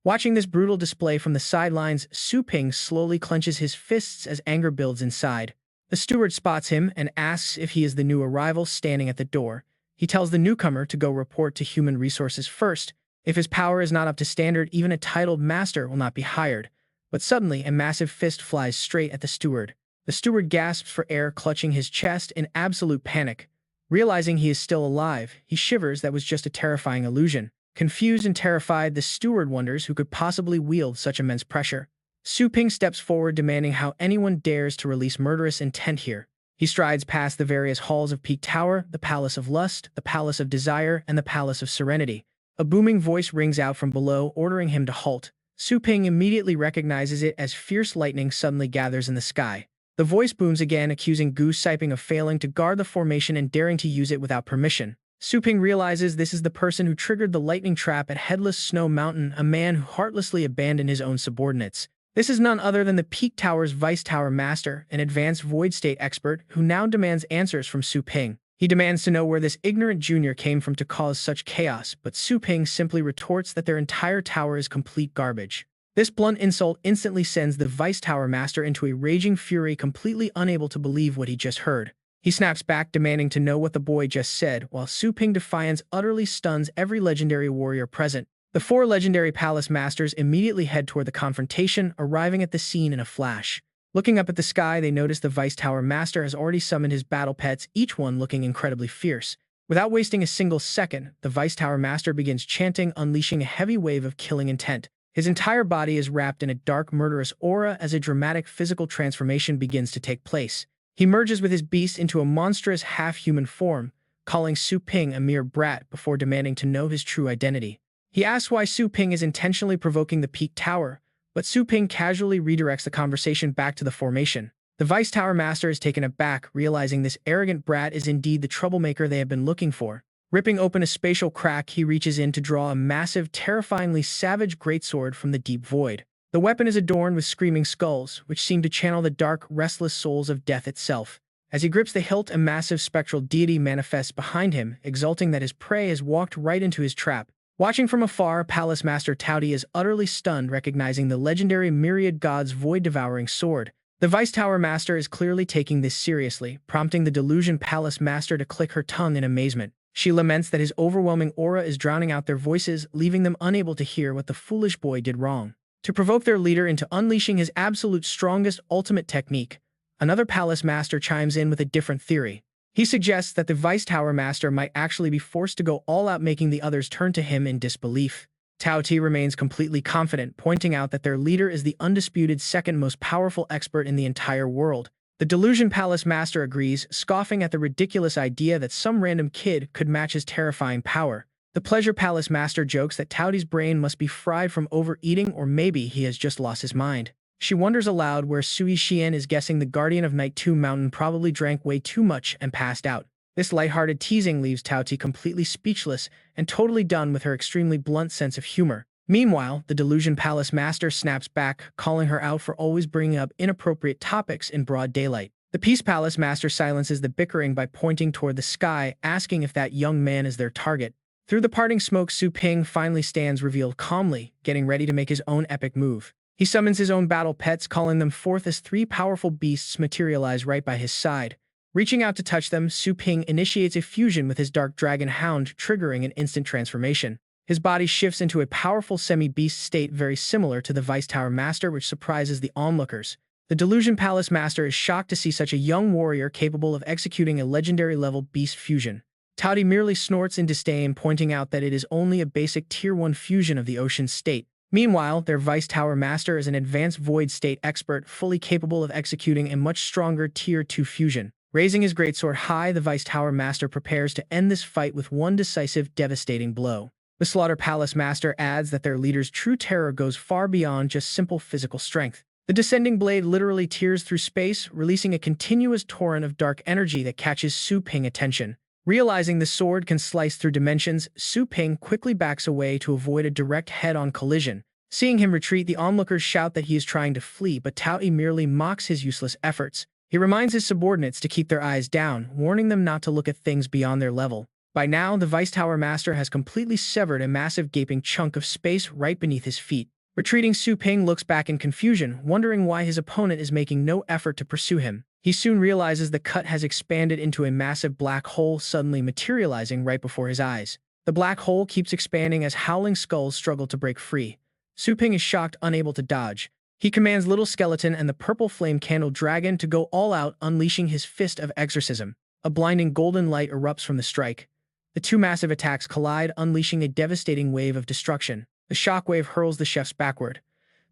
Watching this brutal display from the sidelines, Su Ping slowly clenches his fists as anger builds inside. The steward spots him and asks if he is the new arrival standing at the door. He tells the newcomer to go report to human resources first. If his power is not up to standard, even a titled master will not be hired. But suddenly, a massive fist flies straight at the steward. The steward gasps for air, clutching his chest in absolute panic. Realizing he is still alive, he shivers. That was just a terrifying illusion. Confused and terrified, the steward wonders who could possibly wield such immense pressure. Su Ping steps forward, demanding how anyone dares to release murderous intent here. He strides past the various halls of Peak Tower, the Palace of Lust, the Palace of Desire, and the Palace of Serenity. A booming voice rings out from below, ordering him to halt. Su Ping immediately recognizes it as fierce lightning suddenly gathers in the sky. The voice booms again, accusing Goose Siping of failing to guard the formation and daring to use it without permission. Su Ping realizes this is the person who triggered the lightning trap at Headless Snow Mountain, a man who heartlessly abandoned his own subordinates. This is none other than the Peak Tower's Vice Tower Master, an advanced void state expert who now demands answers from Su Ping. He demands to know where this ignorant junior came from to cause such chaos, but Su Ping simply retorts that their entire tower is complete garbage. This blunt insult instantly sends the Vice Tower Master into a raging fury, completely unable to believe what he just heard. He snaps back, demanding to know what the boy just said, while Su Ping defiance utterly stuns every legendary warrior present. The four legendary palace masters immediately head toward the confrontation, arriving at the scene in a flash. Looking up at the sky, they notice the Vice Tower Master has already summoned his battle pets, each one looking incredibly fierce. Without wasting a single second, the Vice Tower Master begins chanting, unleashing a heavy wave of killing intent. His entire body is wrapped in a dark, murderous aura as a dramatic physical transformation begins to take place. He merges with his beast into a monstrous half-human form, calling Su Ping a mere brat before demanding to know his true identity. He asks why Su Ping is intentionally provoking the Peak Tower, but Su Ping casually redirects the conversation back to the formation. The Vice Tower Master is taken aback, realizing this arrogant brat is indeed the troublemaker they have been looking for. Ripping open a spatial crack, he reaches in to draw a massive, terrifyingly savage greatsword from the deep void. The weapon is adorned with screaming skulls, which seem to channel the dark, restless souls of death itself. As he grips the hilt, a massive spectral deity manifests behind him, exulting that his prey has walked right into his trap. Watching from afar, Palace Master Towdy is utterly stunned, recognizing the legendary Myriad God's void-devouring sword. The Vice Tower Master is clearly taking this seriously, prompting the Delusion Palace Master to click her tongue in amazement. She laments that his overwhelming aura is drowning out their voices, leaving them unable to hear what the foolish boy did wrong. To provoke their leader into unleashing his absolute strongest ultimate technique, another palace master chimes in with a different theory. He suggests that the Vice Tower Master might actually be forced to go all out, making the others turn to him in disbelief. Tao Ti remains completely confident, pointing out that their leader is the undisputed second most powerful expert in the entire world. The Delusion Palace Master agrees, scoffing at the ridiculous idea that some random kid could match his terrifying power. The Pleasure Palace Master jokes that Tao Ti's brain must be fried from overeating, or maybe he has just lost his mind. She wonders aloud where Sui Xian is, guessing the Guardian of Night 2 Mountain probably drank way too much and passed out. This lighthearted teasing leaves Tao Ti completely speechless and totally done with her extremely blunt sense of humor. Meanwhile, the Delusion Palace Master snaps back, calling her out for always bringing up inappropriate topics in broad daylight. The Peace Palace Master silences the bickering by pointing toward the sky, asking if that young man is their target. Through the parting smoke, Su Ping finally stands revealed calmly, getting ready to make his own epic move. He summons his own battle pets, calling them forth as three powerful beasts materialize right by his side. Reaching out to touch them, Su Ping initiates a fusion with his dark dragon hound, triggering an instant transformation. His body shifts into a powerful semi-beast state very similar to the Vice Tower Master, which surprises the onlookers. The Delusion Palace Master is shocked to see such a young warrior capable of executing a legendary-level beast fusion. Tao Ti merely snorts in disdain, pointing out that it is only a basic Tier 1 fusion of the ocean state. Meanwhile, their Vice Tower Master is an advanced Void State expert, fully capable of executing a much stronger Tier 2 fusion. Raising his greatsword high, the Vice Tower Master prepares to end this fight with one decisive, devastating blow. The Slaughter Palace Master adds that their leader's true terror goes far beyond just simple physical strength. The descending blade literally tears through space, releasing a continuous torrent of dark energy that catches Su Ping's attention. Realizing the sword can slice through dimensions, Su Ping quickly backs away to avoid a direct head-on collision. Seeing him retreat, the onlookers shout that he is trying to flee, but Tao Ti merely mocks his useless efforts. He reminds his subordinates to keep their eyes down, warning them not to look at things beyond their level. By now, the Vice Tower Master has completely severed a massive gaping chunk of space right beneath his feet. Retreating, Su Ping looks back in confusion, wondering why his opponent is making no effort to pursue him. He soon realizes the cut has expanded into a massive black hole, suddenly materializing right before his eyes. The black hole keeps expanding as howling skulls struggle to break free. Su Ping is shocked, unable to dodge. He commands Little Skeleton and the Purple Flame Candle Dragon to go all out, unleashing his Fist of Exorcism. A blinding golden light erupts from the strike. The two massive attacks collide, unleashing a devastating wave of destruction. The shockwave hurls the chefs backward.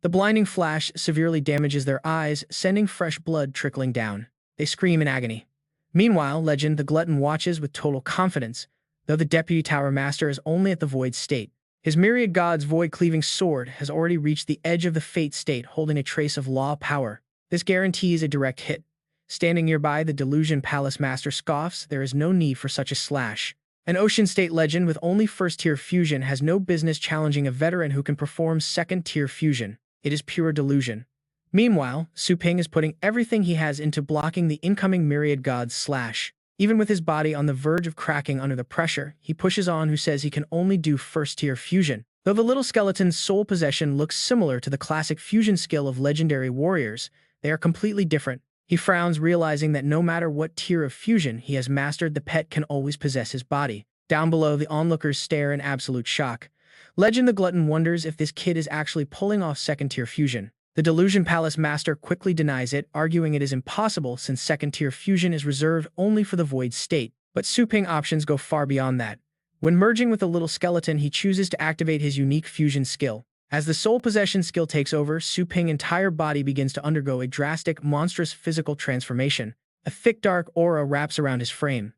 The blinding flash severely damages their eyes, sending fresh blood trickling down. They scream in agony. Meanwhile, Legend the Glutton watches with total confidence, though the Deputy Tower Master is only at the Void State. His Myriad God's void-cleaving sword has already reached the edge of the Fate State, holding a trace of law power. This guarantees a direct hit. Standing nearby, the Delusion Palace Master scoffs. There is no need for such a slash. An Ocean State Legend with only first-tier fusion has no business challenging a veteran who can perform second-tier fusion. It is pure delusion. Meanwhile, Su Ping is putting everything he has into blocking the incoming Myriad God's slash. Even with his body on the verge of cracking under the pressure, he pushes on, who says he can only do first-tier fusion. Though the Little Skeleton's soul possession looks similar to the classic fusion skill of legendary warriors, they are completely different. He frowns, realizing that no matter what tier of fusion he has mastered, the pet can always possess his body. Down below, the onlookers stare in absolute shock. Legend the Glutton wonders if this kid is actually pulling off second-tier fusion. The Delusion Palace Master quickly denies it, arguing it is impossible since second-tier fusion is reserved only for the Void State. But Su Ping options go far beyond that. When merging with the Little Skeleton, he chooses to activate his unique fusion skill. As the soul possession skill takes over, Su Ping's entire body begins to undergo a drastic, monstrous physical transformation. A thick, dark aura wraps around his frame.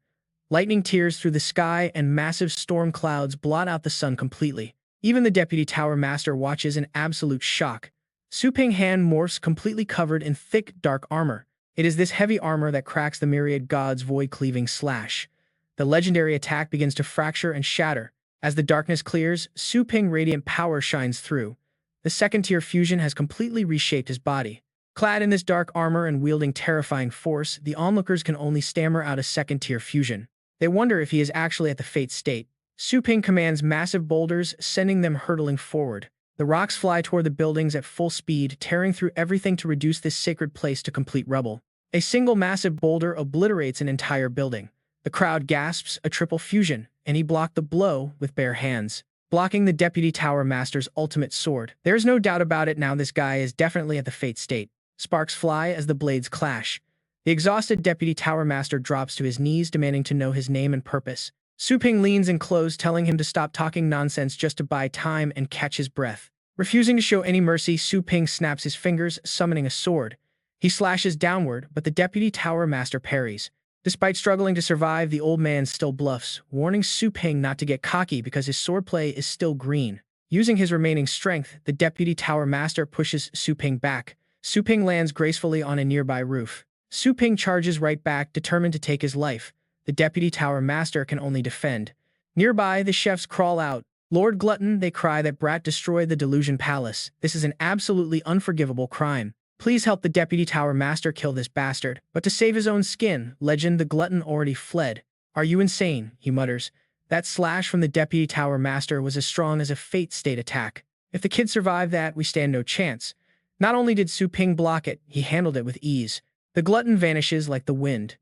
Lightning tears through the sky, and massive storm clouds blot out the sun completely. Even the Deputy Tower Master watches in absolute shock. Su Ping's hand morphs, completely covered in thick, dark armor. It is this heavy armor that cracks the Myriad God's void-cleaving slash. The legendary attack begins to fracture and shatter. As the darkness clears, Su Ping's radiant power shines through. The second-tier fusion has completely reshaped his body. Clad in this dark armor and wielding terrifying force, the onlookers can only stammer out a second-tier fusion. They wonder if he is actually at the Fate State. Su Ping commands massive boulders, sending them hurtling forward. The rocks fly toward the buildings at full speed, tearing through everything to reduce this sacred place to complete rubble. A single massive boulder obliterates an entire building. The crowd gasps, a triple fusion, and he blocked the blow with bare hands. blocking the Deputy Tower Master's ultimate sword. There's no doubt about it now, this guy is definitely at the fate state. Sparks fly as the blades clash. The exhausted Deputy Tower Master drops to his knees, demanding to know his name and purpose. Su Ping leans in close, telling him to stop talking nonsense just to buy time and catch his breath. Refusing to show any mercy, Su Ping snaps his fingers, summoning a sword. He slashes downward, but the Deputy Tower Master parries. Despite struggling to survive, the old man still bluffs, warning Su Ping not to get cocky because his swordplay is still green. Using his remaining strength, the Deputy Tower Master pushes Su Ping back. Su Ping lands gracefully on a nearby roof. Su Ping charges right back, determined to take his life. The Deputy Tower Master can only defend. Nearby, the chefs crawl out. Lord Glutton, they cry, that brat destroyed the Delusion Palace. This is an absolutely unforgivable crime. Please help the Deputy Tower Master kill this bastard. But to save his own skin, Legend the Glutton already fled. Are you insane? He mutters. That slash from the Deputy Tower Master was as strong as a fate state attack. If the kid survived that, we stand no chance. Not only did Su Ping block it, he handled it with ease. The Glutton vanishes like the wind.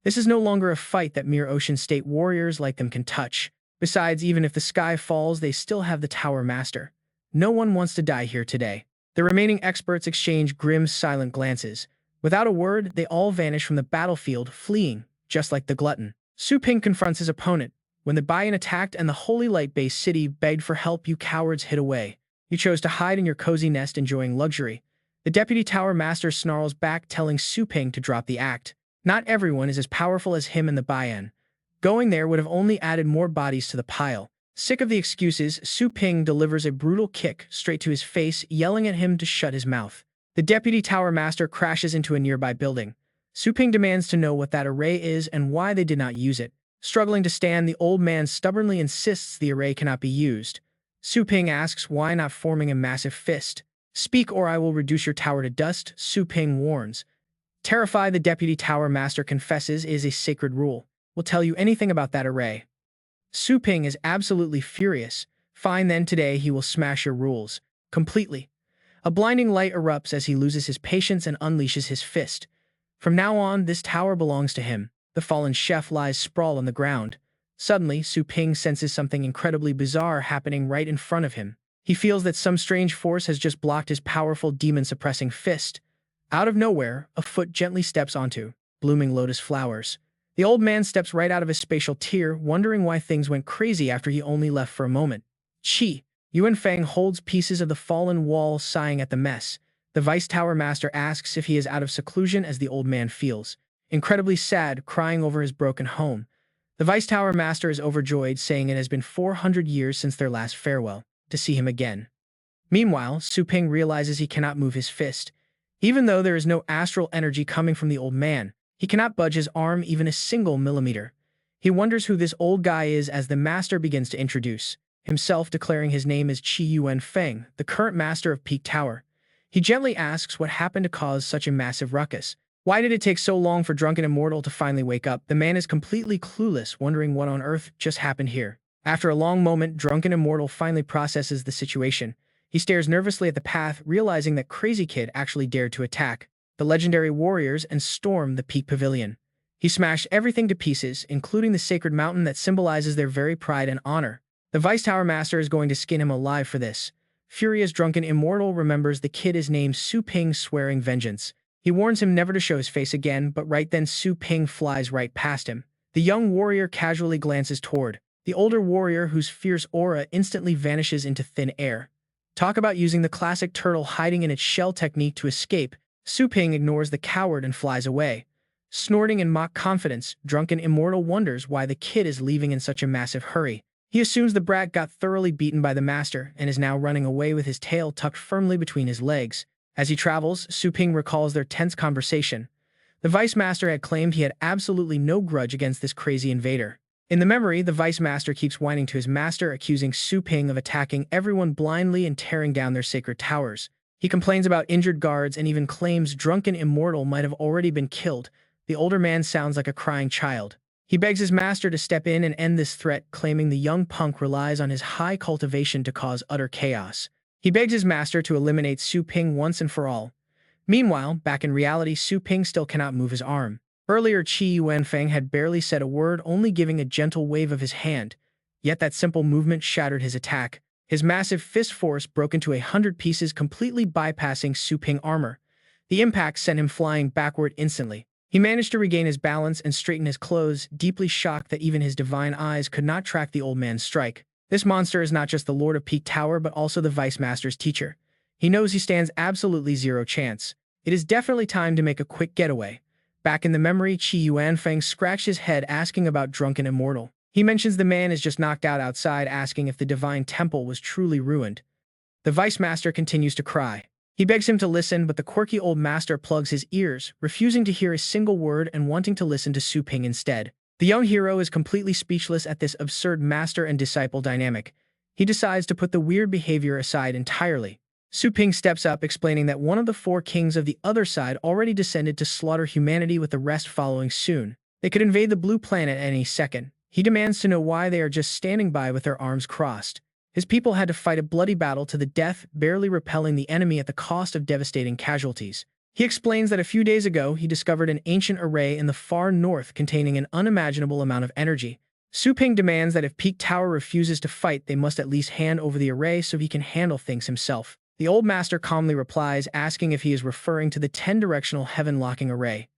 This is no longer a fight that mere Ocean State warriors like them can touch. Besides, even if the sky falls, they still have the Tower Master. No one wants to die here today. The remaining experts exchange grim, silent glances. Without a word, they all vanish from the battlefield, fleeing, just like the Glutton. Su Ping confronts his opponent. When the Bayan attacked and the Holy Light-based city begged for help, you cowards hid away. You chose to hide in your cozy nest, enjoying luxury. The Deputy Tower Master snarls back, telling Su Ping to drop the act. Not everyone is as powerful as him and the Bayan. Going there would have only added more bodies to the pile. Sick of the excuses, Su Ping delivers a brutal kick straight to his face, yelling at him to shut his mouth. The Deputy Tower Master crashes into a nearby building. Su Ping demands to know what that array is and why they did not use it. Struggling to stand, the old man stubbornly insists the array cannot be used. Su Ping asks why not forming a massive fist. Speak or I will reduce your tower to dust, Su Ping warns. Terrified, the Deputy Tower Master confesses it is a sacred rule. Will tell you anything about that array. Su Ping is absolutely furious. Fine then, today he will smash your rules. Completely. A blinding light erupts as he loses his patience and unleashes his fist. From now on, this tower belongs to him. The fallen chef lies sprawled on the ground. Suddenly, Su Ping senses something incredibly bizarre happening right in front of him. He feels that some strange force has just blocked his powerful demon-suppressing fist. Out of nowhere, a foot gently steps onto blooming lotus flowers. The old man steps right out of his spatial tier, wondering why things went crazy after he only left for a moment. Chi. Yuan Feng holds pieces of the fallen wall, sighing at the mess. The Vice Tower Master asks if he is out of seclusion as the old man feels incredibly sad, crying over his broken home. The Vice Tower Master is overjoyed, saying it has been 400 years since their last farewell, to see him again. Meanwhile, Su Ping realizes he cannot move his fist. Even though there is no astral energy coming from the old man, he cannot budge his arm even a single millimeter. He wonders who this old guy is as the master begins to introduce himself, declaring his name is Qi Yuan Feng, the current master of Peak Tower. He gently asks what happened to cause such a massive ruckus. Why did it take so long for Drunken Immortal to finally wake up? The man is completely clueless, wondering what on earth just happened here. After a long moment, Drunken Immortal finally processes the situation. He stares nervously at the path, realizing that Crazy Kid actually dared to attack the legendary warriors and storm the Peak Pavilion. He smashed everything to pieces, including the sacred mountain that symbolizes their very pride and honor. The Vice Tower Master is going to skin him alive for this. Furious, Drunken Immortal remembers the kid is named Su Ping, swearing vengeance. He warns him never to show his face again, but right then Su Ping flies right past him. The young warrior casually glances toward the older warrior, whose fierce aura instantly vanishes into thin air. Talk about using the classic turtle hiding in its shell technique to escape. Su Ping ignores the coward and flies away. Snorting in mock confidence, Drunken Immortal wonders why the kid is leaving in such a massive hurry. He assumes the brat got thoroughly beaten by the master and is now running away with his tail tucked firmly between his legs. As he travels, Su Ping recalls their tense conversation. The Vice Master had claimed he had absolutely no grudge against this crazy invader. In the memory, the Vice Master keeps whining to his master, accusing Su Ping of attacking everyone blindly and tearing down their sacred towers. He complains about injured guards and even claims Drunken Immortal might have already been killed. The older man sounds like a crying child. He begs his master to step in and end this threat, claiming the young punk relies on his high cultivation to cause utter chaos. He begs his master to eliminate Su Ping once and for all. Meanwhile, back in reality, Su Ping still cannot move his arm. Earlier, Qi Yuanfeng had barely said a word, only giving a gentle wave of his hand. yet that simple movement shattered his attack. His massive fist force broke into 100 pieces, completely bypassing Su Ping armor. The impact sent him flying backward instantly. He managed to regain his balance and straighten his clothes, deeply shocked that even his divine eyes could not track the old man's strike. This monster is not just the Lord of Peak Tower but also the Vice Master's teacher. He knows he stands absolutely zero chance. It is definitely time to make a quick getaway. Back in the memory, Qi Yuanfeng scratched his head asking about Drunken Immortal. He mentions the man is just knocked out outside, asking if the divine temple was truly ruined. The Vice Master continues to cry. He begs him to listen, but the quirky old master plugs his ears, refusing to hear a single word and wanting to listen to Su Ping instead. The young hero is completely speechless at this absurd master and disciple dynamic. He decides to put the weird behavior aside entirely. Su Ping steps up, explaining that one of the 4 kings of the other side already descended to slaughter humanity, with the rest following soon. They could invade the blue planet at any second. He demands to know why they are just standing by with their arms crossed. His people had to fight a bloody battle to the death, barely repelling the enemy at the cost of devastating casualties. He explains that a few days ago he discovered an ancient array in the far north containing an unimaginable amount of energy. Su Ping demands that if Peak Tower refuses to fight, they must at least hand over the array so he can handle things himself. The old master calmly replies, asking if he is referring to the 10-directional heaven-locking array.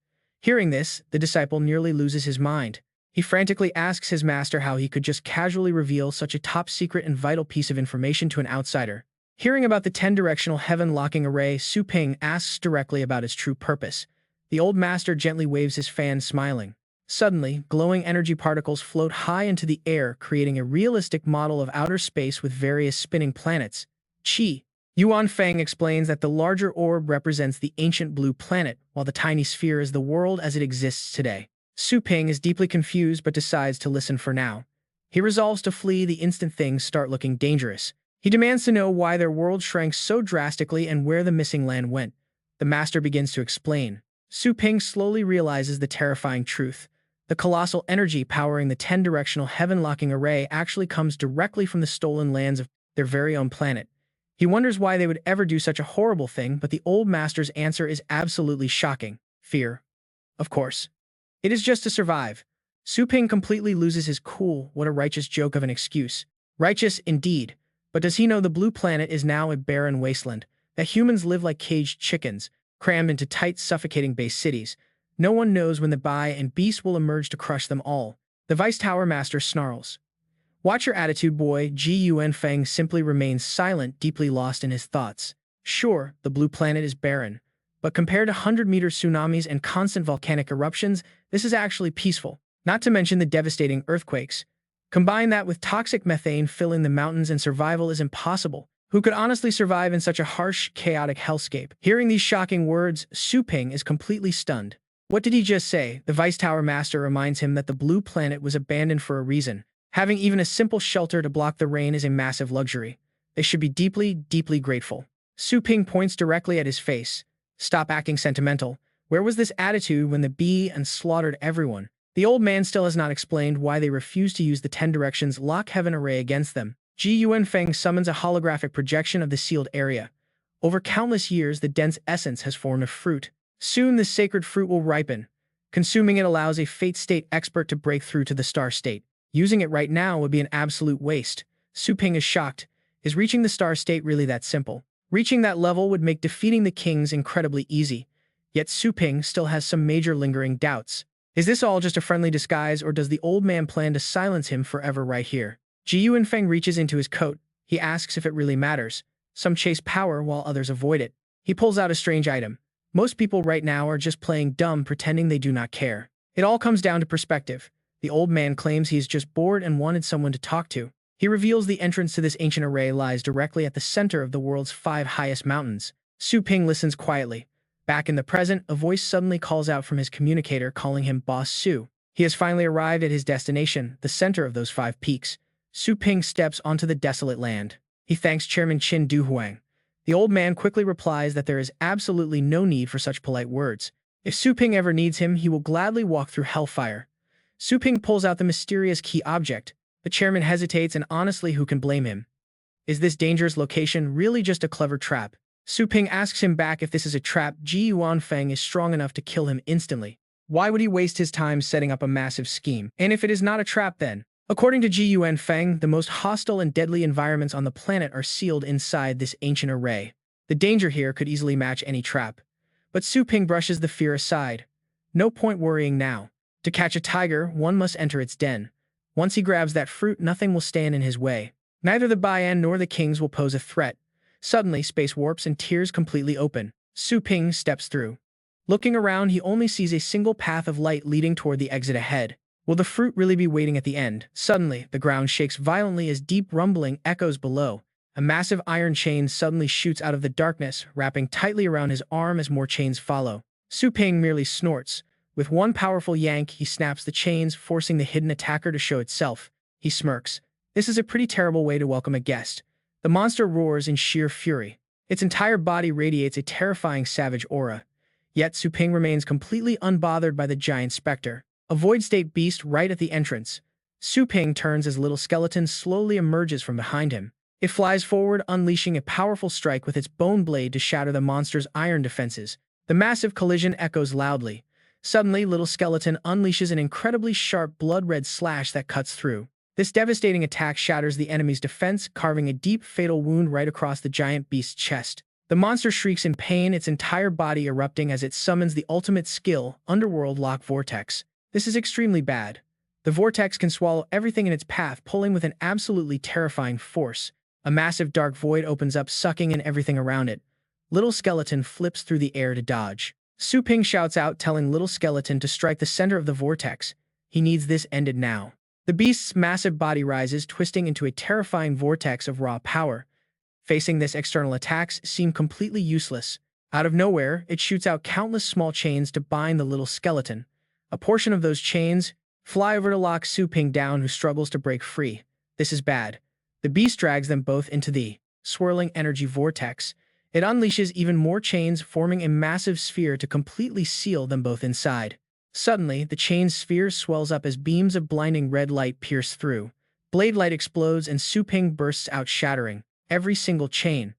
Hearing this, the disciple nearly loses his mind. He frantically asks his master how he could just casually reveal such a top-secret and vital piece of information to an outsider. Hearing about the 10-directional heaven-locking array, Su Ping asks directly about its true purpose. The old master gently waves his fan, smiling. Suddenly, glowing energy particles float high into the air, creating a realistic model of outer space with various spinning planets. Qi Yuanfeng explains that the larger orb represents the ancient blue planet, while the tiny sphere is the world as it exists today. Su Ping is deeply confused but decides to listen for now. He resolves to flee the instant things start looking dangerous. He demands to know why their world shrank so drastically and where the missing land went. The master begins to explain. Su Ping slowly realizes the terrifying truth. The colossal energy powering the 10-directional heaven-locking array actually comes directly from the stolen lands of their very own planet. He wonders why they would ever do such a horrible thing, but the old master's answer is absolutely shocking. Fear. Of course. It is just to survive. Su Ping completely loses his cool. What a righteous joke of an excuse. Righteous indeed. But does he know the blue planet is now a barren wasteland, that humans live like caged chickens, crammed into tight, suffocating base cities? No one knows when the Bai and Beast will emerge to crush them all. The Vice Tower Master snarls. Watch your attitude, boy. Ji Yuanfeng simply remains silent, deeply lost in his thoughts. Sure, the blue planet is barren, but compared to 100-meter tsunamis and constant volcanic eruptions, this is actually peaceful, not to mention the devastating earthquakes. Combine that with toxic methane filling the mountains and survival is impossible. Who could honestly survive in such a harsh, chaotic hellscape? Hearing these shocking words, Su Ping is completely stunned. What did he just say? The Vice Tower Master reminds him that the blue planet was abandoned for a reason. Having even a simple shelter to block the rain is a massive luxury. They should be deeply, deeply grateful. Su Ping points directly at his face. Stop acting sentimental. Where was this attitude when the bee and slaughtered everyone? The old man still has not explained why they refuse to use the 10 directions lock heaven array against them. Ji Yuanfeng summons a holographic projection of the sealed area. Over countless years, the dense essence has formed a fruit. Soon, this sacred fruit will ripen. Consuming it allows a fate state expert to break through to the star state. Using it right now would be an absolute waste. Su Ping is shocked. Is reaching the star state really that simple? Reaching that level would make defeating the kings incredibly easy. Yet Su Ping still has some major lingering doubts. Is this all just a friendly disguise, or does the old man plan to silence him forever right here? Ji Yuanfeng reaches into his coat. He asks if it really matters. Some chase power while others avoid it. He pulls out a strange item. Most people right now are just playing dumb, pretending they do not care. It all comes down to perspective. The old man claims he is just bored and wanted someone to talk to. He reveals the entrance to this ancient array lies directly at the center of the world's 5 highest mountains. Su Ping listens quietly. Back in the present, a voice suddenly calls out from his communicator, calling him Boss Su. He has finally arrived at his destination, the center of those 5 peaks. Su Ping steps onto the desolate land. He thanks Chairman Qin Duhuang. The old man quickly replies that there is absolutely no need for such polite words. If Su Ping ever needs him, he will gladly walk through hellfire. Su Ping pulls out the mysterious key object. The chairman hesitates, and honestly, who can blame him? Is this dangerous location really just a clever trap? Su Ping asks him back if this is a trap. Ji Yuanfeng is strong enough to kill him instantly. Why would he waste his time setting up a massive scheme? And if it is not a trap then? According to Gun Feng, the most hostile and deadly environments on the planet are sealed inside this ancient array. The danger here could easily match any trap. But Su Ping brushes the fear aside. No point worrying now. To catch a tiger, one must enter its den. Once he grabs that fruit, nothing will stand in his way. Neither the Baian nor the kings will pose a threat. Suddenly, space warps and tears completely open. Su Ping steps through. Looking around, he only sees a single path of light leading toward the exit ahead. Will the fruit really be waiting at the end? Suddenly, the ground shakes violently as deep rumbling echoes below. A massive iron chain suddenly shoots out of the darkness, wrapping tightly around his arm as more chains follow. Su Ping merely snorts. With one powerful yank, he snaps the chains, forcing the hidden attacker to show itself. He smirks. This is a pretty terrible way to welcome a guest. The monster roars in sheer fury. Its entire body radiates a terrifying savage aura. Yet Su Ping remains completely unbothered by the giant specter. A void-state beast right at the entrance. Su Ping turns as little skeleton slowly emerges from behind him. It flies forward, unleashing a powerful strike with its bone blade to shatter the monster's iron defenses. The massive collision echoes loudly. Suddenly, little skeleton unleashes an incredibly sharp blood-red slash that cuts through. This devastating attack shatters the enemy's defense, carving a deep, fatal wound right across the giant beast's chest. The monster shrieks in pain, its entire body erupting as it summons the ultimate skill, Underworld Lock Vortex. This is extremely bad. The vortex can swallow everything in its path, pulling with an absolutely terrifying force. A massive dark void opens up, sucking in everything around it. Little skeleton flips through the air to dodge. Su Ping shouts out, telling little skeleton to strike the center of the vortex. He needs this ended now. The beast's massive body rises, twisting into a terrifying vortex of raw power. Facing this, external attacks seem completely useless. Out of nowhere, it shoots out countless small chains to bind the little skeleton. A portion of those chains fly over to lock Su Ping down, who struggles to break free. This is bad. The beast drags them both into the swirling energy vortex. It unleashes even more chains, forming a massive sphere to completely seal them both inside. Suddenly, the chain sphere swells up as beams of blinding red light pierce through. Blade light explodes and Su Ping bursts out, shattering every single chain.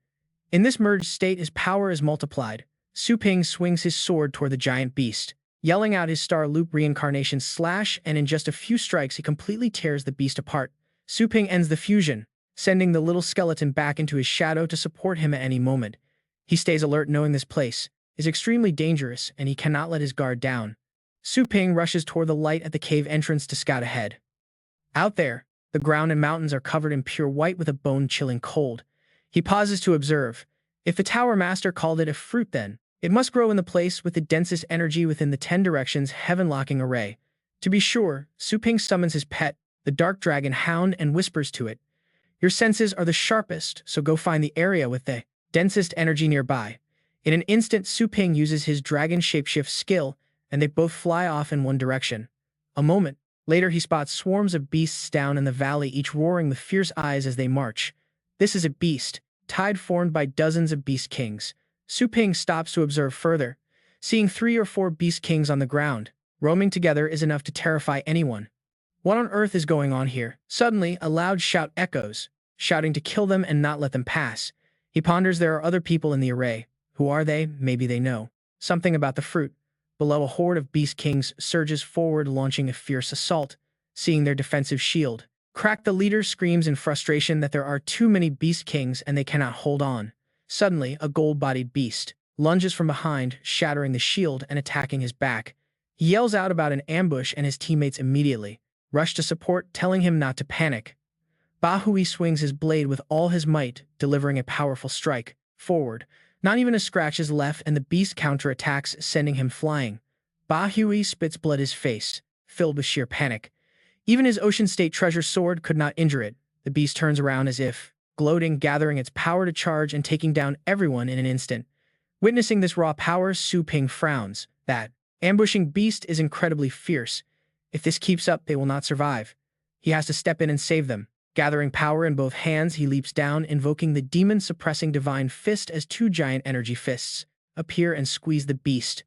In this merged state, his power is multiplied. Su Ping swings his sword toward the giant beast, yelling out his Star Loop reincarnation slash, and in just a few strikes he completely tears the beast apart. Su Ping ends the fusion, sending the little skeleton back into his shadow to support him at any moment. He stays alert, knowing this place is extremely dangerous and he cannot let his guard down. Su Ping rushes toward the light at the cave entrance to scout ahead. Out there, the ground and mountains are covered in pure white with a bone-chilling cold. He pauses to observe. If the Tower Master called it a fruit, then it must grow in the place with the densest energy within the 10 directions heaven-locking array. To be sure, Su Ping summons his pet, the dark dragon hound, and whispers to it, "Your senses are the sharpest, so go find the area with the densest energy nearby." In an instant, Su Ping uses his dragon shapeshift skill, and they both fly off in one direction. A moment later, he spots swarms of beasts down in the valley, each roaring with fierce eyes as they march. This is a beast tide formed by dozens of beast kings. Su Ping stops to observe further. Seeing 3 or 4 beast kings on the ground, roaming together is enough to terrify anyone. What on earth is going on here? Suddenly, a loud shout echoes, shouting to kill them and not let them pass. He ponders. There are other people in the array. Who are they? Maybe they know something about the fruit. Below, a horde of beast kings surges forward, launching a fierce assault. Seeing their defensive shield crack, the leader screams in frustration that there are too many beast kings and they cannot hold on. Suddenly, a gold-bodied beast lunges from behind, shattering the shield and attacking his back. He yells out about an ambush, and his teammates immediately rush to support, telling him not to panic. Bahui swings his blade with all his might, delivering a powerful strike forward. Not even a scratch is left, and the beast counterattacks, sending him flying. Bahui spits blood his face, filled with sheer panic. Even his Ocean State Treasure sword could not injure it. The beast turns around as if gloating, gathering its power to charge and taking down everyone in an instant. Witnessing this raw power, Su Ping frowns. That ambushing beast is incredibly fierce. If this keeps up, they will not survive. He has to step in and save them. Gathering power in both hands, he leaps down, invoking the demon-suppressing divine fist as 2 giant energy fists appear and squeeze the beast.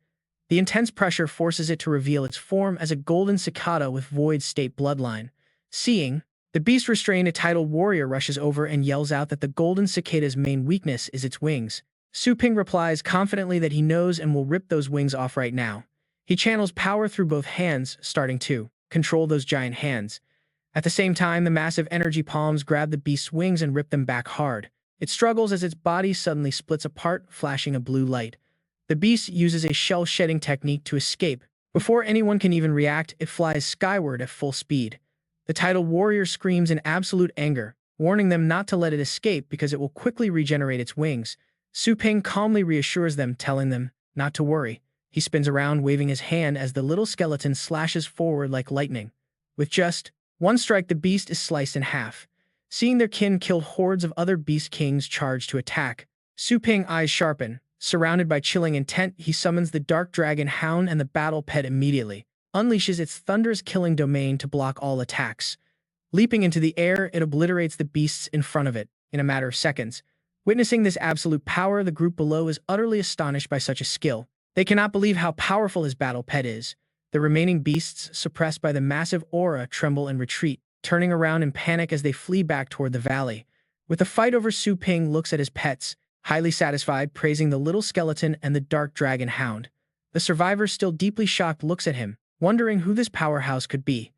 The intense pressure forces it to reveal its form as a golden cicada with void state bloodline. Seeing the beast restrained, a titled warrior rushes over and yells out that the golden cicada's main weakness is its wings. Su Ping replies confidently that he knows and will rip those wings off right now. He channels power through both hands, starting to control those giant hands. At the same time, the massive energy palms grab the beast's wings and rip them back hard. It struggles as its body suddenly splits apart, flashing a blue light. The beast uses a shell-shedding technique to escape. Before anyone can even react, it flies skyward at full speed. The tidal warrior screams in absolute anger, warning them not to let it escape because it will quickly regenerate its wings. Su Ping calmly reassures them, telling them not to worry. He spins around, waving his hand as the little skeleton slashes forward like lightning. With just one strike, the beast is sliced in half. Seeing their kin killed, hordes of other beast kings charge to attack. Su Ping's eyes sharpen. Surrounded by chilling intent, he summons the dark dragon hound and the battle pet immediately, unleashes its thunderous killing domain to block all attacks. Leaping into the air, it obliterates the beasts in front of it in a matter of seconds. Witnessing this absolute power, the group below is utterly astonished by such a skill. They cannot believe how powerful his battle pet is. The remaining beasts, suppressed by the massive aura, tremble and retreat, turning around in panic as they flee back toward the valley. With the fight over, Su Ping looks at his pets, highly satisfied, praising the little skeleton and the dark dragon hound. The survivor, still deeply shocked, looks at him, wondering who this powerhouse could be.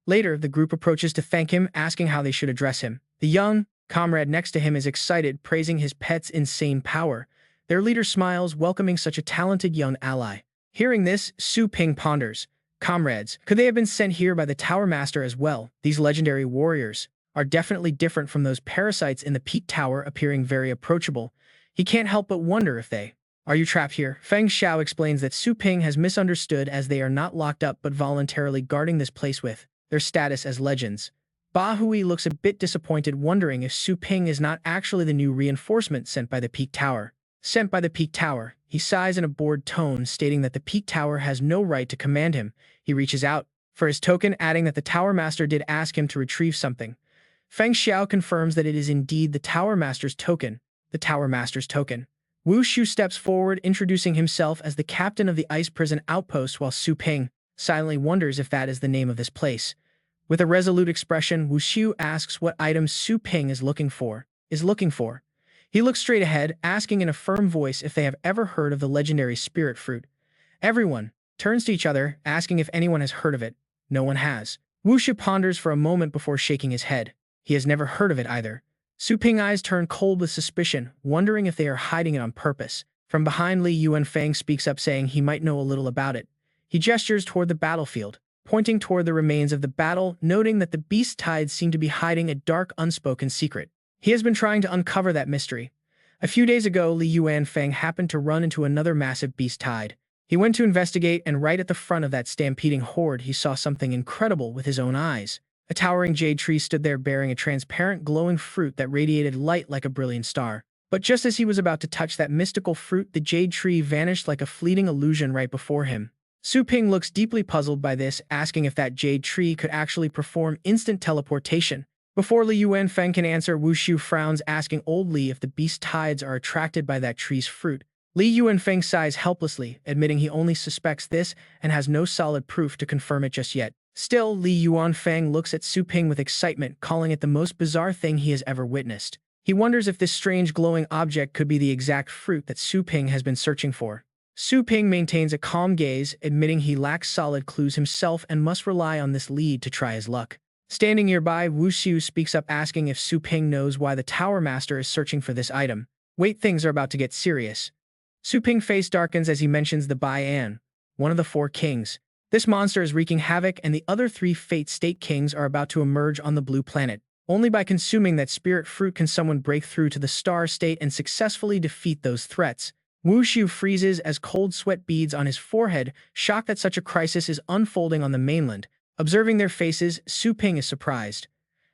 Later, the group approaches to thank him, asking how they should address him. The young comrade next to him is excited, praising his pet's insane power. Their leader smiles, welcoming such a talented young ally. Hearing this, Su Ping ponders. Comrades, could they have been sent here by the Tower Master as well? These legendary warriors are definitely different from those parasites in the Peak Tower, appearing very approachable. He can't help but wonder if they are you trapped here? Feng Xiao explains that Su Ping has misunderstood, as they are not locked up but voluntarily guarding this place with their status as legends. Ba Hui looks a bit disappointed, wondering if Su Ping is not actually the new reinforcement sent by the Peak Tower. Sent by the Peak Tower, he sighs in a bored tone, stating that the Peak Tower has no right to command him. He reaches out for his token, adding that the Tower Master did ask him to retrieve something. Feng Xiao confirms that it is indeed the Tower Master's token. The Tower Master's token. Wu Shu steps forward, introducing himself as the captain of the ice prison outpost, while Su Ping silently wonders if that is the name of this place. With a resolute expression, Wu Shu asks what items Su Ping is looking for. He looks straight ahead, asking in a firm voice if they have ever heard of the legendary spirit fruit. Everyone turns to each other, asking if anyone has heard of it. No one has. Wu Shu ponders for a moment before shaking his head. He has never heard of it either. Su Ping's eyes turn cold with suspicion, wondering if they are hiding it on purpose. From behind, Li Yuanfeng speaks up, saying he might know a little about it. He gestures toward the battlefield, pointing toward the remains of the battle, noting that the beast tides seem to be hiding a dark, unspoken secret. He has been trying to uncover that mystery. A few days ago, Li Yuanfeng happened to run into another massive beast tide. He went to investigate, and right at the front of that stampeding horde, he saw something incredible with his own eyes. A towering jade tree stood there, bearing a transparent, glowing fruit that radiated light like a brilliant star. But just as he was about to touch that mystical fruit, the jade tree vanished like a fleeting illusion right before him. Su Ping looks deeply puzzled by this, asking if that jade tree could actually perform instant teleportation. Before Li Yuanfeng can answer, Wu Shu frowns, asking old Li if the beast tides are attracted by that tree's fruit. Li Yuanfeng sighs helplessly, admitting he only suspects this and has no solid proof to confirm it just yet. Still, Li Yuanfeng looks at Su Ping with excitement, calling it the most bizarre thing he has ever witnessed. He wonders if this strange glowing object could be the exact fruit that Su Ping has been searching for. Su Ping maintains a calm gaze, admitting he lacks solid clues himself and must rely on this lead to try his luck. Standing nearby, Wu Shu speaks up, asking if Su Ping knows why the Tower Master is searching for this item. Wait, things are about to get serious. Su Ping's face darkens as he mentions the Bai An, one of the four kings. This monster is wreaking havoc, and the other three Fate State Kings are about to emerge on the blue planet. Only by consuming that spirit fruit can someone break through to the star state and successfully defeat those threats. Wu Shu freezes as cold sweat beads on his forehead, shocked that such a crisis is unfolding on the mainland. Observing their faces, Su Ping is surprised.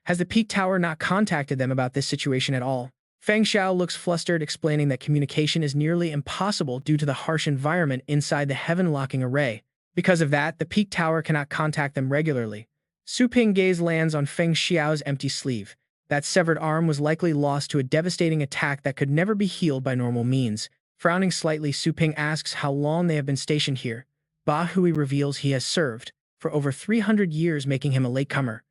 Has the Peak Tower not contacted them about this situation at all? Feng Xiao looks flustered, explaining that communication is nearly impossible due to the harsh environment inside the heaven-locking array. Because of that, the Peak Tower cannot contact them regularly. Su Ping's gaze lands on Feng Xiao's empty sleeve. That severed arm was likely lost to a devastating attack that could never be healed by normal means. Frowning slightly, Su Ping asks how long they have been stationed here. Ba Hui reveals he has served for over 300 years, making him a latecomer.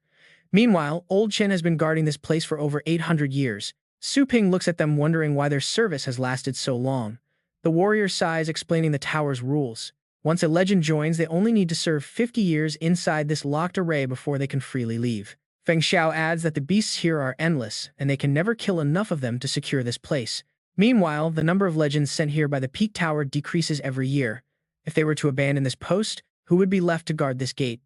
Meanwhile, Old Chen has been guarding this place for over 800 years. Su Ping looks at them, wondering why their service has lasted so long. The warrior sighs, explaining the tower's rules. Once a legend joins, they only need to serve 50 years inside this locked array before they can freely leave. Feng Xiao adds that the beasts here are endless, and they can never kill enough of them to secure this place. Meanwhile, the number of legends sent here by the Peak Tower decreases every year. If they were to abandon this post, who would be left to guard this gate?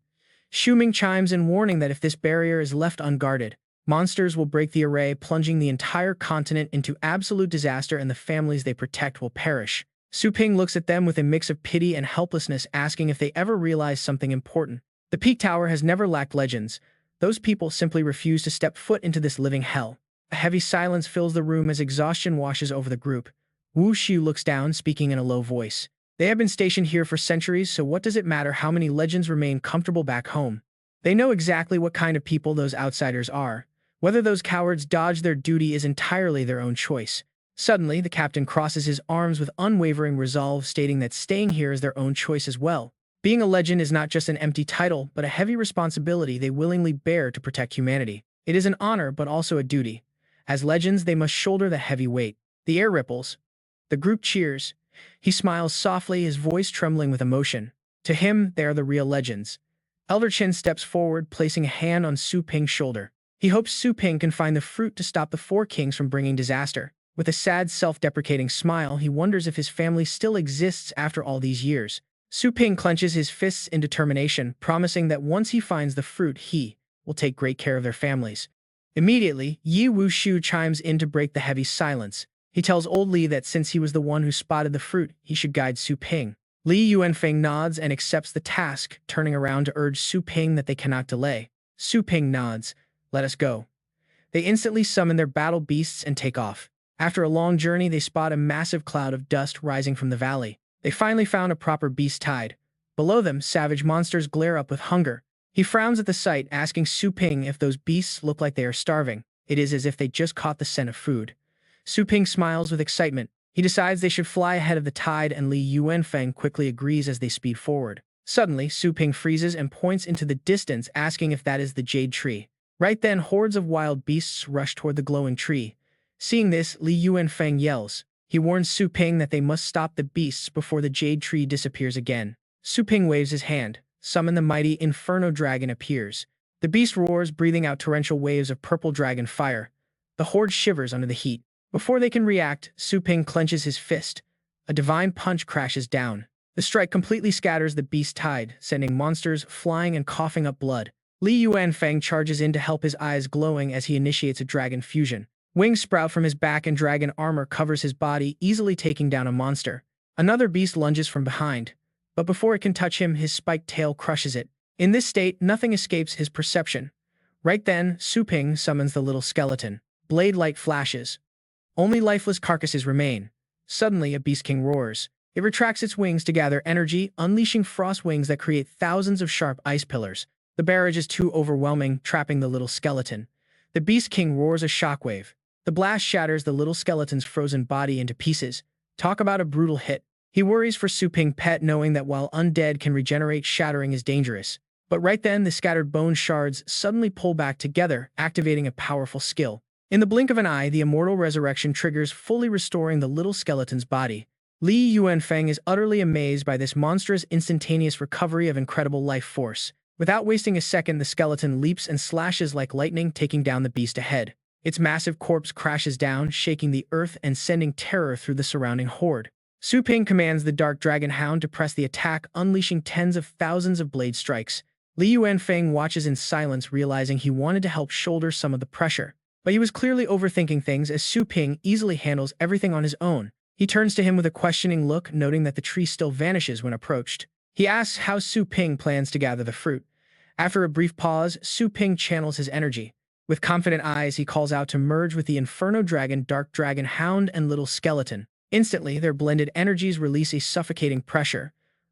Shuming chimes in warning that if this barrier is left unguarded, monsters will break the array, plunging the entire continent into absolute disaster and the families they protect will perish. Su Ping looks at them with a mix of pity and helplessness, asking if they ever realize something important. The Peak Tower has never lacked legends. Those people simply refuse to step foot into this living hell. A heavy silence fills the room as exhaustion washes over the group. Wu Xiu looks down, speaking in a low voice. They have been stationed here for centuries, so what does it matter how many legends remain comfortable back home? They know exactly what kind of people those outsiders are. Whether those cowards dodge their duty is entirely their own choice. Suddenly, the captain crosses his arms with unwavering resolve, stating that staying here is their own choice as well. Being a legend is not just an empty title, but a heavy responsibility they willingly bear to protect humanity. It is an honor, but also a duty. As legends, they must shoulder the heavy weight. The air ripples. The group cheers. He smiles softly, his voice trembling with emotion. To him, they are the real legends. Elder Chen steps forward, placing a hand on Su Ping's shoulder. He hopes Su Ping can find the fruit to stop the Four Kings from bringing disaster. With a sad, self-deprecating smile, he wonders if his family still exists after all these years. Su Ping clenches his fists in determination, promising that once he finds the fruit, he will take great care of their families. Immediately, Yi Wuxiu chimes in to break the heavy silence. He tells old Li that since he was the one who spotted the fruit, he should guide Su Ping. Li Yuanfeng nods and accepts the task, turning around to urge Su Ping that they cannot delay. Su Ping nods. Let us go. They instantly summon their battle beasts and take off. After a long journey, they spot a massive cloud of dust rising from the valley. They finally found a proper beast tide. Below them, savage monsters glare up with hunger. He frowns at the sight, asking Su Ping if those beasts look like they are starving. It is as if they just caught the scent of food. Su Ping smiles with excitement. He decides they should fly ahead of the tide, and Li Yuanfeng quickly agrees as they speed forward. Suddenly, Su Ping freezes and points into the distance, asking if that is the jade tree. Right then, hordes of wild beasts rush toward the glowing tree. Seeing this, Li Yuanfeng yells. He warns Su Ping that they must stop the beasts before the jade tree disappears again. Su Ping waves his hand. Summon the mighty Inferno Dragon appears. The beast roars, breathing out torrential waves of purple dragon fire. The horde shivers under the heat. Before they can react, Su Ping clenches his fist. A divine punch crashes down. The strike completely scatters the beast tide, sending monsters flying and coughing up blood. Li Yuanfeng charges in to help, his eyes glowing as he initiates a dragon fusion. Wings sprout from his back and dragon armor covers his body, easily taking down a monster. Another beast lunges from behind, but before it can touch him, his spiked tail crushes it. In this state, nothing escapes his perception. Right then, Su Ping summons the little skeleton. Blade light flashes. Only lifeless carcasses remain. Suddenly, a beast king roars. It retracts its wings to gather energy, unleashing frost wings that create thousands of sharp ice pillars. The barrage is too overwhelming, trapping the little skeleton. The beast king roars a shockwave. The blast shatters the little skeleton's frozen body into pieces. Talk about a brutal hit. He worries for Su Ping Pet, knowing that while undead can regenerate, shattering is dangerous. But right then, the scattered bone shards suddenly pull back together, activating a powerful skill. In the blink of an eye, the immortal resurrection triggers, fully restoring the little skeleton's body. Li Yuanfeng is utterly amazed by this monstrous instantaneous recovery of incredible life force. Without wasting a second, the skeleton leaps and slashes like lightning, taking down the beast ahead. Its massive corpse crashes down, shaking the earth and sending terror through the surrounding horde. Su Ping commands the Dark Dragon Hound to press the attack, unleashing tens of thousands of blade strikes. Li Yuanfeng watches in silence, realizing he wanted to help shoulder some of the pressure. But he was clearly overthinking things, as Su Ping easily handles everything on his own. He turns to him with a questioning look, noting that the tree still vanishes when approached. He asks how Su Ping plans to gather the fruit. After a brief pause, Su Ping channels his energy. With confident eyes, he calls out to merge with the Inferno Dragon, Dark Dragon Hound, and Little Skeleton. Instantly, their blended energies release a suffocating pressure.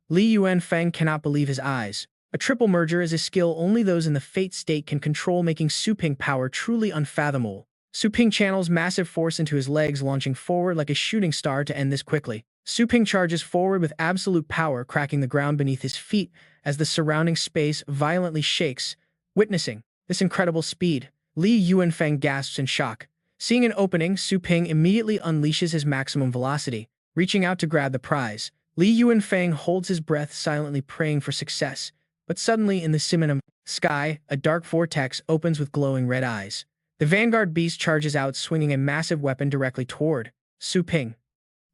Li Yuanfeng cannot believe his eyes. A triple merger is a skill only those in the Fate state can control, making Su Ping power truly unfathomable. Su Ping channels massive force into his legs, launching forward like a shooting star to end this quickly. Su Ping charges forward with absolute power, cracking the ground beneath his feet as the surrounding space violently shakes. Witnessing this incredible speed, Li Yuanfeng gasps in shock. Seeing an opening, Su Ping immediately unleashes his maximum velocity, reaching out to grab the prize. Li Yuanfeng holds his breath, silently praying for success. But suddenly in the Simonum sky, a dark vortex opens with glowing red eyes. The vanguard beast charges out, swinging a massive weapon directly toward Su Ping.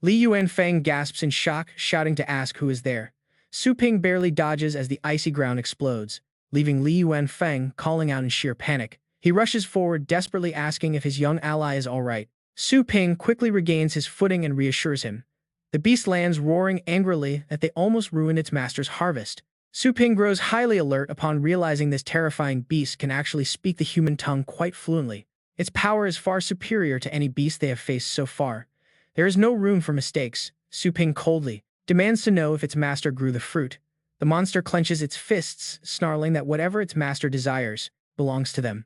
Li Yuanfeng gasps in shock, shouting to ask who is there. Su Ping barely dodges as the icy ground explodes, leaving Li Yuanfeng calling out in sheer panic. He rushes forward, desperately asking if his young ally is all right. Su Ping quickly regains his footing and reassures him. The beast lands, roaring angrily that they almost ruined its master's harvest. Su Ping grows highly alert upon realizing this terrifying beast can actually speak the human tongue quite fluently. Its power is far superior to any beast they have faced so far. There is no room for mistakes. Su Ping coldly demands to know if its master grew the fruit. The monster clenches its fists, snarling that whatever its master desires belongs to them.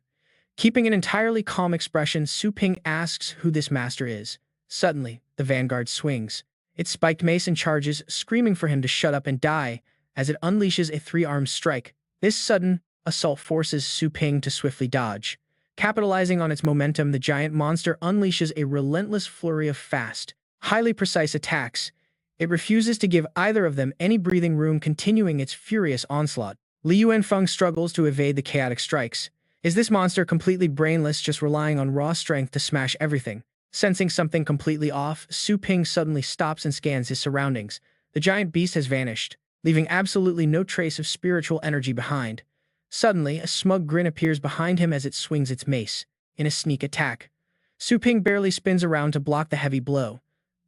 Keeping an entirely calm expression, Su Ping asks who this master is. Suddenly, the vanguard swings. Its spiked mace and charges, screaming for him to shut up and die, as it unleashes a three-armed strike. This sudden assault forces Su Ping to swiftly dodge. Capitalizing on its momentum, the giant monster unleashes a relentless flurry of fast, highly precise attacks. It refuses to give either of them any breathing room, continuing its furious onslaught. Li Yuanfeng struggles to evade the chaotic strikes. Is this monster completely brainless, just relying on raw strength to smash everything? Sensing something completely off, Su Ping suddenly stops and scans his surroundings. The giant beast has vanished, leaving absolutely no trace of spiritual energy behind. Suddenly, a smug grin appears behind him as it swings its mace, in a sneak attack. Su Ping barely spins around to block the heavy blow.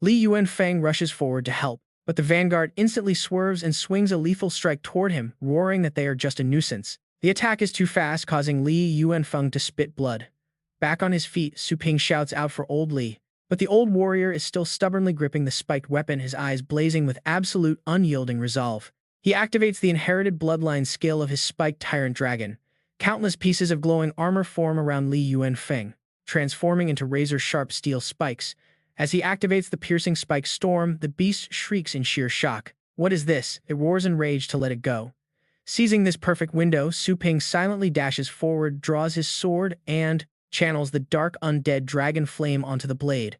Li Yuanfeng rushes forward to help, but the vanguard instantly swerves and swings a lethal strike toward him, roaring that they are just a nuisance. The attack is too fast, causing Li Yuanfeng to spit blood. Back on his feet, Su Ping shouts out for old Li, but the old warrior is still stubbornly gripping the spiked weapon, his eyes blazing with absolute unyielding resolve. He activates the inherited bloodline skill of his spiked tyrant dragon. Countless pieces of glowing armor form around Li Yuanfeng, transforming into razor-sharp steel spikes. As he activates the piercing spike storm, the beast shrieks in sheer shock. What is this? It roars in rage to let it go. Seizing this perfect window, Su Ping silently dashes forward, draws his sword, and channels the dark undead dragon flame onto the blade.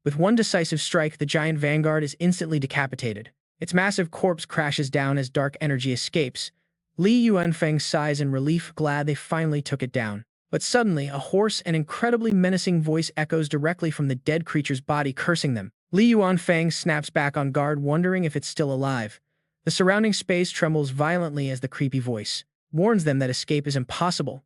With one decisive strike, the giant vanguard is instantly decapitated. Its massive corpse crashes down as dark energy escapes. Li Yuanfeng sighs in relief, glad they finally took it down. But suddenly, a hoarse and incredibly menacing voice echoes directly from the dead creature's body, cursing them. Li Yuanfeng snaps back on guard, wondering if it's still alive. The surrounding space trembles violently as the creepy voice warns them that escape is impossible.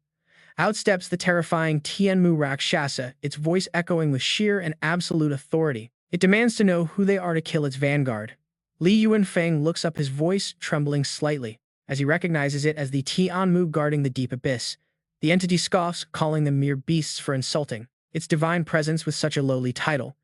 Out steps the terrifying Tianmu Rakshasa, its voice echoing with sheer and absolute authority. It demands to know who they are to kill its vanguard. Li Yuanfeng looks up, his voice trembling slightly, as he recognizes it as the Tianmu guarding the deep abyss. The entity scoffs, calling them mere beasts for insulting its divine presence with such a lowly title.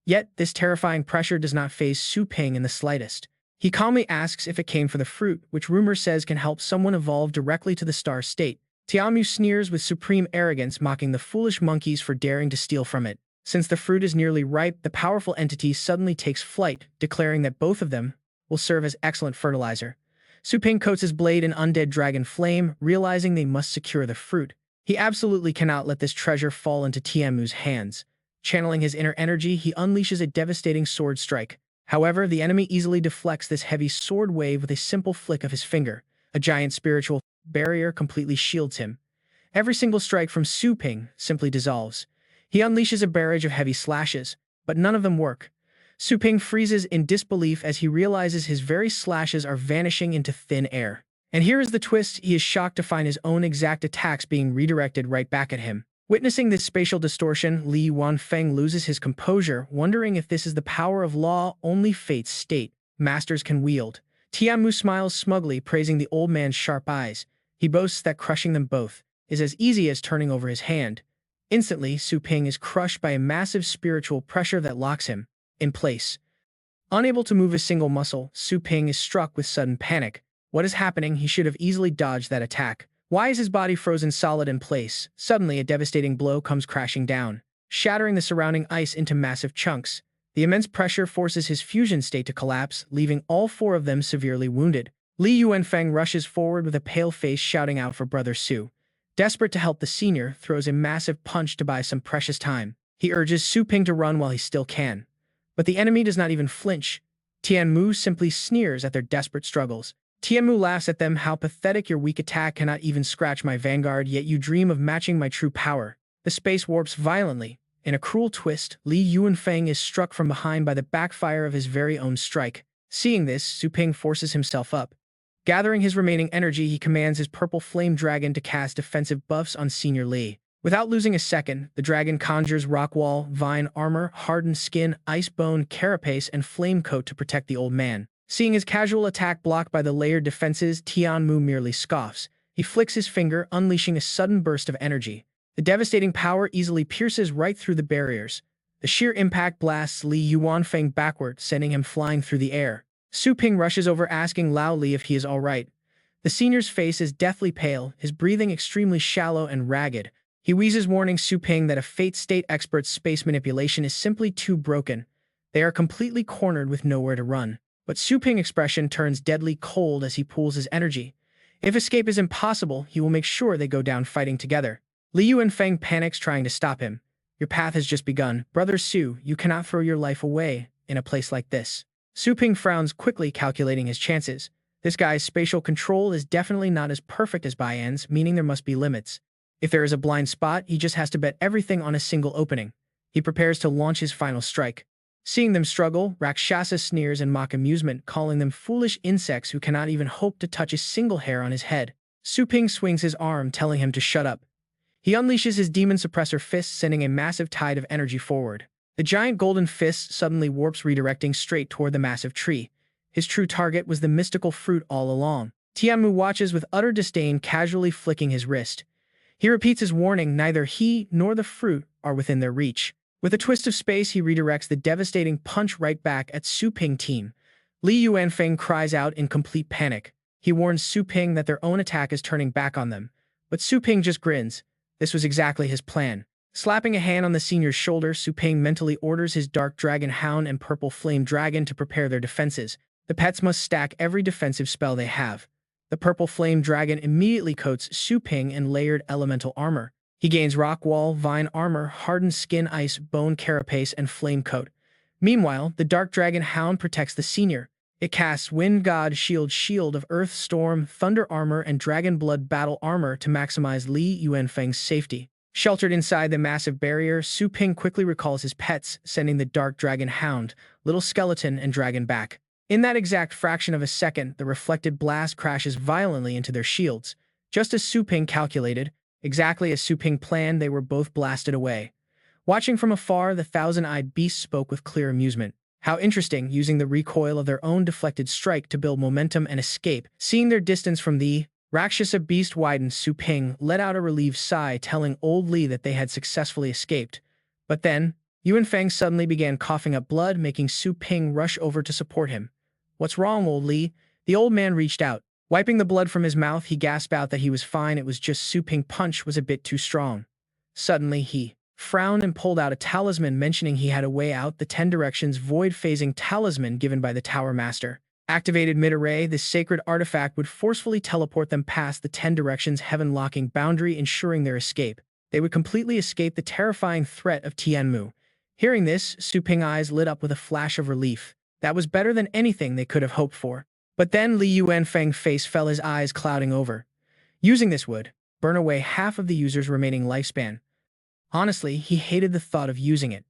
Yet, this terrifying pressure does not faze Su Ping in the slightest. He calmly asks if it came for the fruit, which rumor says can help someone evolve directly to the star state. Tianmu sneers with supreme arrogance, mocking the foolish monkeys for daring to steal from it. Since the fruit is nearly ripe, the powerful entity suddenly takes flight, declaring that both of them will serve as excellent fertilizer. Su Ping coats his blade in undead dragon flame, realizing they must secure the fruit. He absolutely cannot let this treasure fall into Tianmu's hands. Channeling his inner energy, he unleashes a devastating sword strike. However, the enemy easily deflects this heavy sword wave with a simple flick of his finger. A giant spiritual barrier completely shields him. Every single strike from Su Ping simply dissolves. He unleashes a barrage of heavy slashes, but none of them work. Su Ping freezes in disbelief as he realizes his very slashes are vanishing into thin air. And here is the twist: he is shocked to find his own exact attacks being redirected right back at him. Witnessing this spatial distortion, Li Yuanfeng loses his composure, wondering if this is the power of law only fate's state masters can wield. Tianmu smiles smugly, praising the old man's sharp eyes. He boasts that crushing them both is as easy as turning over his hand. Instantly, Su Ping is crushed by a massive spiritual pressure that locks him in place. Unable to move a single muscle, Su Ping is struck with sudden panic. What is happening? He should have easily dodged that attack. Why is his body frozen solid in place? Suddenly, a devastating blow comes crashing down, shattering the surrounding ice into massive chunks. The immense pressure forces his fusion state to collapse, leaving all four of them severely wounded. Li Yuanfeng rushes forward with a pale face, shouting out for Brother Su. Desperate to help, the senior throws a massive punch to buy some precious time. He urges Su Ping to run while he still can. But the enemy does not even flinch. Tianmu simply sneers at their desperate struggles. Tianmu laughs at them. How pathetic, your weak attack cannot even scratch my vanguard, yet you dream of matching my true power. The space warps violently. In a cruel twist, Li Yuanfeng is struck from behind by the backfire of his very own strike. Seeing this, Su Ping forces himself up. Gathering his remaining energy, he commands his purple flame dragon to cast defensive buffs on Senior Li. Without losing a second, the dragon conjures rock wall, vine armor, hardened skin, ice bone, carapace, and flame coat to protect the old man. Seeing his casual attack blocked by the layered defenses, Tianmu merely scoffs. He flicks his finger, unleashing a sudden burst of energy. The devastating power easily pierces right through the barriers. The sheer impact blasts Li Yuanfeng backward, sending him flying through the air. Su Ping rushes over, asking Lao Li if he is all right. The senior's face is deathly pale, his breathing extremely shallow and ragged. He wheezes, warning Su Ping that a Fate State expert's space manipulation is simply too broken. They are completely cornered with nowhere to run. But Su Ping's expression turns deadly cold as he pools his energy. If escape is impossible, he will make sure they go down fighting together. Li Yuanfeng panics, trying to stop him. Your path has just begun. Brother Su, you cannot throw your life away in a place like this. Su Ping frowns, quickly calculating his chances. This guy's spatial control is definitely not as perfect as Baian's, meaning there must be limits. If there is a blind spot, he just has to bet everything on a single opening. He prepares to launch his final strike. Seeing them struggle, Rakshasa sneers in mock amusement, calling them foolish insects who cannot even hope to touch a single hair on his head. Su Ping swings his arm, telling him to shut up. He unleashes his demon suppressor fist, sending a massive tide of energy forward. The giant golden fist suddenly warps, redirecting straight toward the massive tree. His true target was the mystical fruit all along. Tianmu watches with utter disdain, casually flicking his wrist. He repeats his warning, neither he nor the fruit are within their reach. With a twist of space, he redirects the devastating punch right back at Su Ping team. Li Yuanfeng cries out in complete panic. He warns Su Ping that their own attack is turning back on them. But Su Ping just grins. This was exactly his plan. Slapping a hand on the senior's shoulder, Su Ping mentally orders his dark dragon hound and purple flame dragon to prepare their defenses. The pets must stack every defensive spell they have. The purple flame dragon immediately coats Su Ping in layered elemental armor. He gains rock wall, vine armor, hardened skin, ice, bone carapace, and flame coat. Meanwhile, the dark dragon hound protects the senior. It casts Wind God Shield of Earth Storm, Thunder Armor, and Dragon Blood Battle Armor to maximize Li Yuanfeng's safety. Sheltered inside the massive barrier, Su Ping quickly recalls his pets, sending the dark dragon hound, little skeleton, and dragon back. In that exact fraction of a second, the reflected blast crashes violently into their shields. Just as Su Ping calculated, exactly as Su Ping planned, they were both blasted away. Watching from afar, the thousand-eyed beast spoke with clear amusement. How interesting, using the recoil of their own deflected strike to build momentum and escape. Seeing their distance from the Rakshasa beast widen, Su Ping let out a relieved sigh, telling old Li that they had successfully escaped. But then, Yuanfeng suddenly began coughing up blood, making Su Ping rush over to support him. What's wrong, old Li? The old man reached out. Wiping the blood from his mouth, he gasped out that he was fine. It was just Su Ping's punch was a bit too strong. Suddenly, he frowned and pulled out a talisman, mentioning he had a way out, the 10 Directions void-phasing talisman given by the Tower Master. Activated mid-array, this sacred artifact would forcefully teleport them past the 10 Directions heaven-locking boundary, ensuring their escape. They would completely escape the terrifying threat of Tianmu. Hearing this, Su Ping's eyes lit up with a flash of relief. That was better than anything they could have hoped for. But then Li Yuanfeng's face fell, his eyes clouding over. Using this would burn away half of the user's remaining lifespan. Honestly, he hated the thought of using it.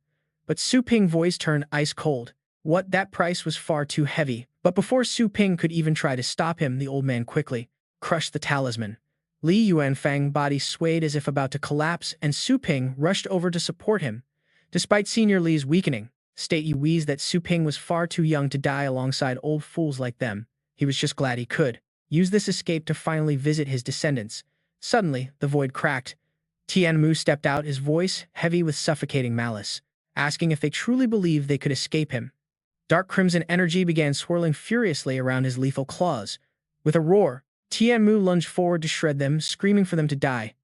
But Su Ping's voice turned ice cold. What, that price was far too heavy. But before Su Ping could even try to stop him, the old man quickly crushed the talisman. Li Yuanfeng's body swayed as if about to collapse, and Su Ping rushed over to support him. Despite Senior Li's weakening state, he wheezed that Su Ping was far too young to die alongside old fools like them. He was just glad he could use this escape to finally visit his descendants. Suddenly, the void cracked. Tianmu stepped out, his voice heavy with suffocating malice, asking if they truly believed they could escape him. Dark crimson energy began swirling furiously around his lethal claws. With a roar, Tianmu lunged forward to shred them, screaming for them to die.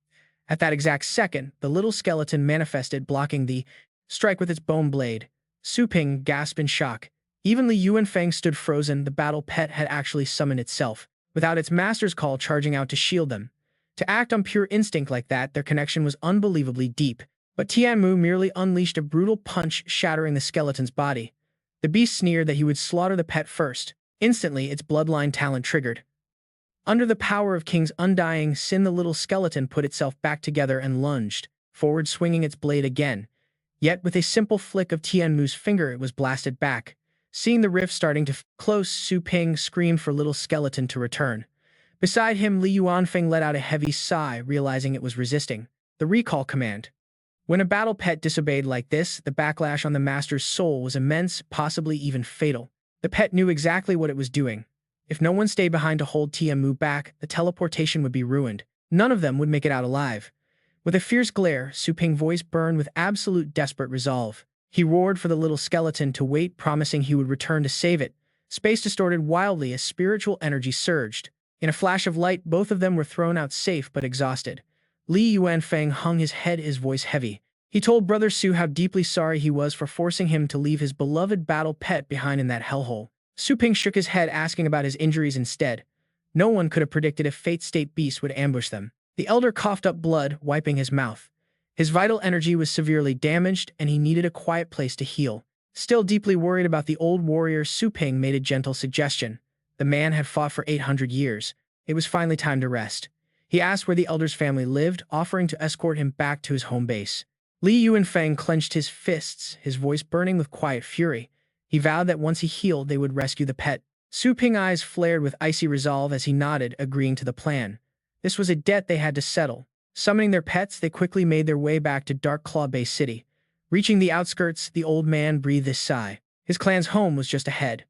At that exact second, the little skeleton manifested, blocking the strike with its bone blade. Su Ping gasped in shock. Even Li Yuanfeng stood frozen. The battle pet had actually summoned itself, without its master's call charging out to shield them. To act on pure instinct like that, their connection was unbelievably deep. But Tianmu merely unleashed a brutal punch, shattering the skeleton's body. The beast sneered that he would slaughter the pet first. Instantly, its bloodline talent triggered. Under the power of King's undying sin, the little skeleton put itself back together and lunged, forward swinging its blade again. Yet with a simple flick of Tianmu's finger, it was blasted back. Seeing the rift starting to close, Su Ping screamed for little skeleton to return. Beside him, Li Yuanfeng let out a heavy sigh, realizing it was resisting the recall command. When a battle pet disobeyed like this, the backlash on the master's soul was immense, possibly even fatal. The pet knew exactly what it was doing. If no one stayed behind to hold Tianmu back, the teleportation would be ruined. None of them would make it out alive. With a fierce glare, Su Ping's voice burned with absolute desperate resolve. He roared for the little skeleton to wait, promising he would return to save it. Space distorted wildly as spiritual energy surged. In a flash of light, both of them were thrown out safe but exhausted. Li Yuanfeng hung his head, his voice heavy. He told Brother Su how deeply sorry he was for forcing him to leave his beloved battle pet behind in that hellhole. Su Ping shook his head, asking about his injuries instead. No one could have predicted if Fate State beasts would ambush them. The elder coughed up blood, wiping his mouth. His vital energy was severely damaged, and he needed a quiet place to heal. Still deeply worried about the old warrior, Su Ping made a gentle suggestion. The man had fought for 800 years. It was finally time to rest. He asked where the elder's family lived, offering to escort him back to his home base. Li Yuanfeng clenched his fists, his voice burning with quiet fury. He vowed that once he healed, they would rescue the pet. Su Ping's eyes flared with icy resolve as he nodded, agreeing to the plan. This was a debt they had to settle. Summoning their pets, they quickly made their way back to Dark Claw Bay City. Reaching the outskirts, the old man breathed a sigh. His clan's home was just ahead.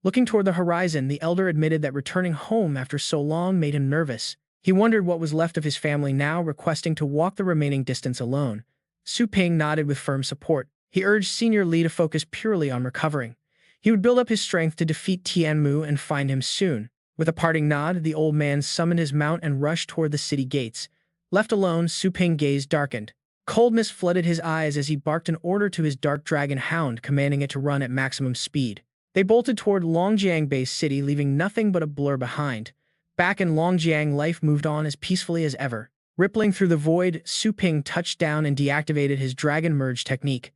Looking toward the horizon, the elder admitted that returning home after so long made him nervous. He wondered what was left of his family now, requesting to walk the remaining distance alone. Su Ping nodded with firm support. He urged Senior Li to focus purely on recovering. He would build up his strength to defeat Tianmu and find him soon. With a parting nod, the old man summoned his mount and rushed toward the city gates. Left alone, Su Ping's gaze darkened. Coldness flooded his eyes as he barked an order to his dark dragon hound, commanding it to run at maximum speed. They bolted toward Longjiang Bay City, leaving nothing but a blur behind. Back in Longjiang, life moved on as peacefully as ever. Rippling through the void, Su Ping touched down and deactivated his dragon merge technique.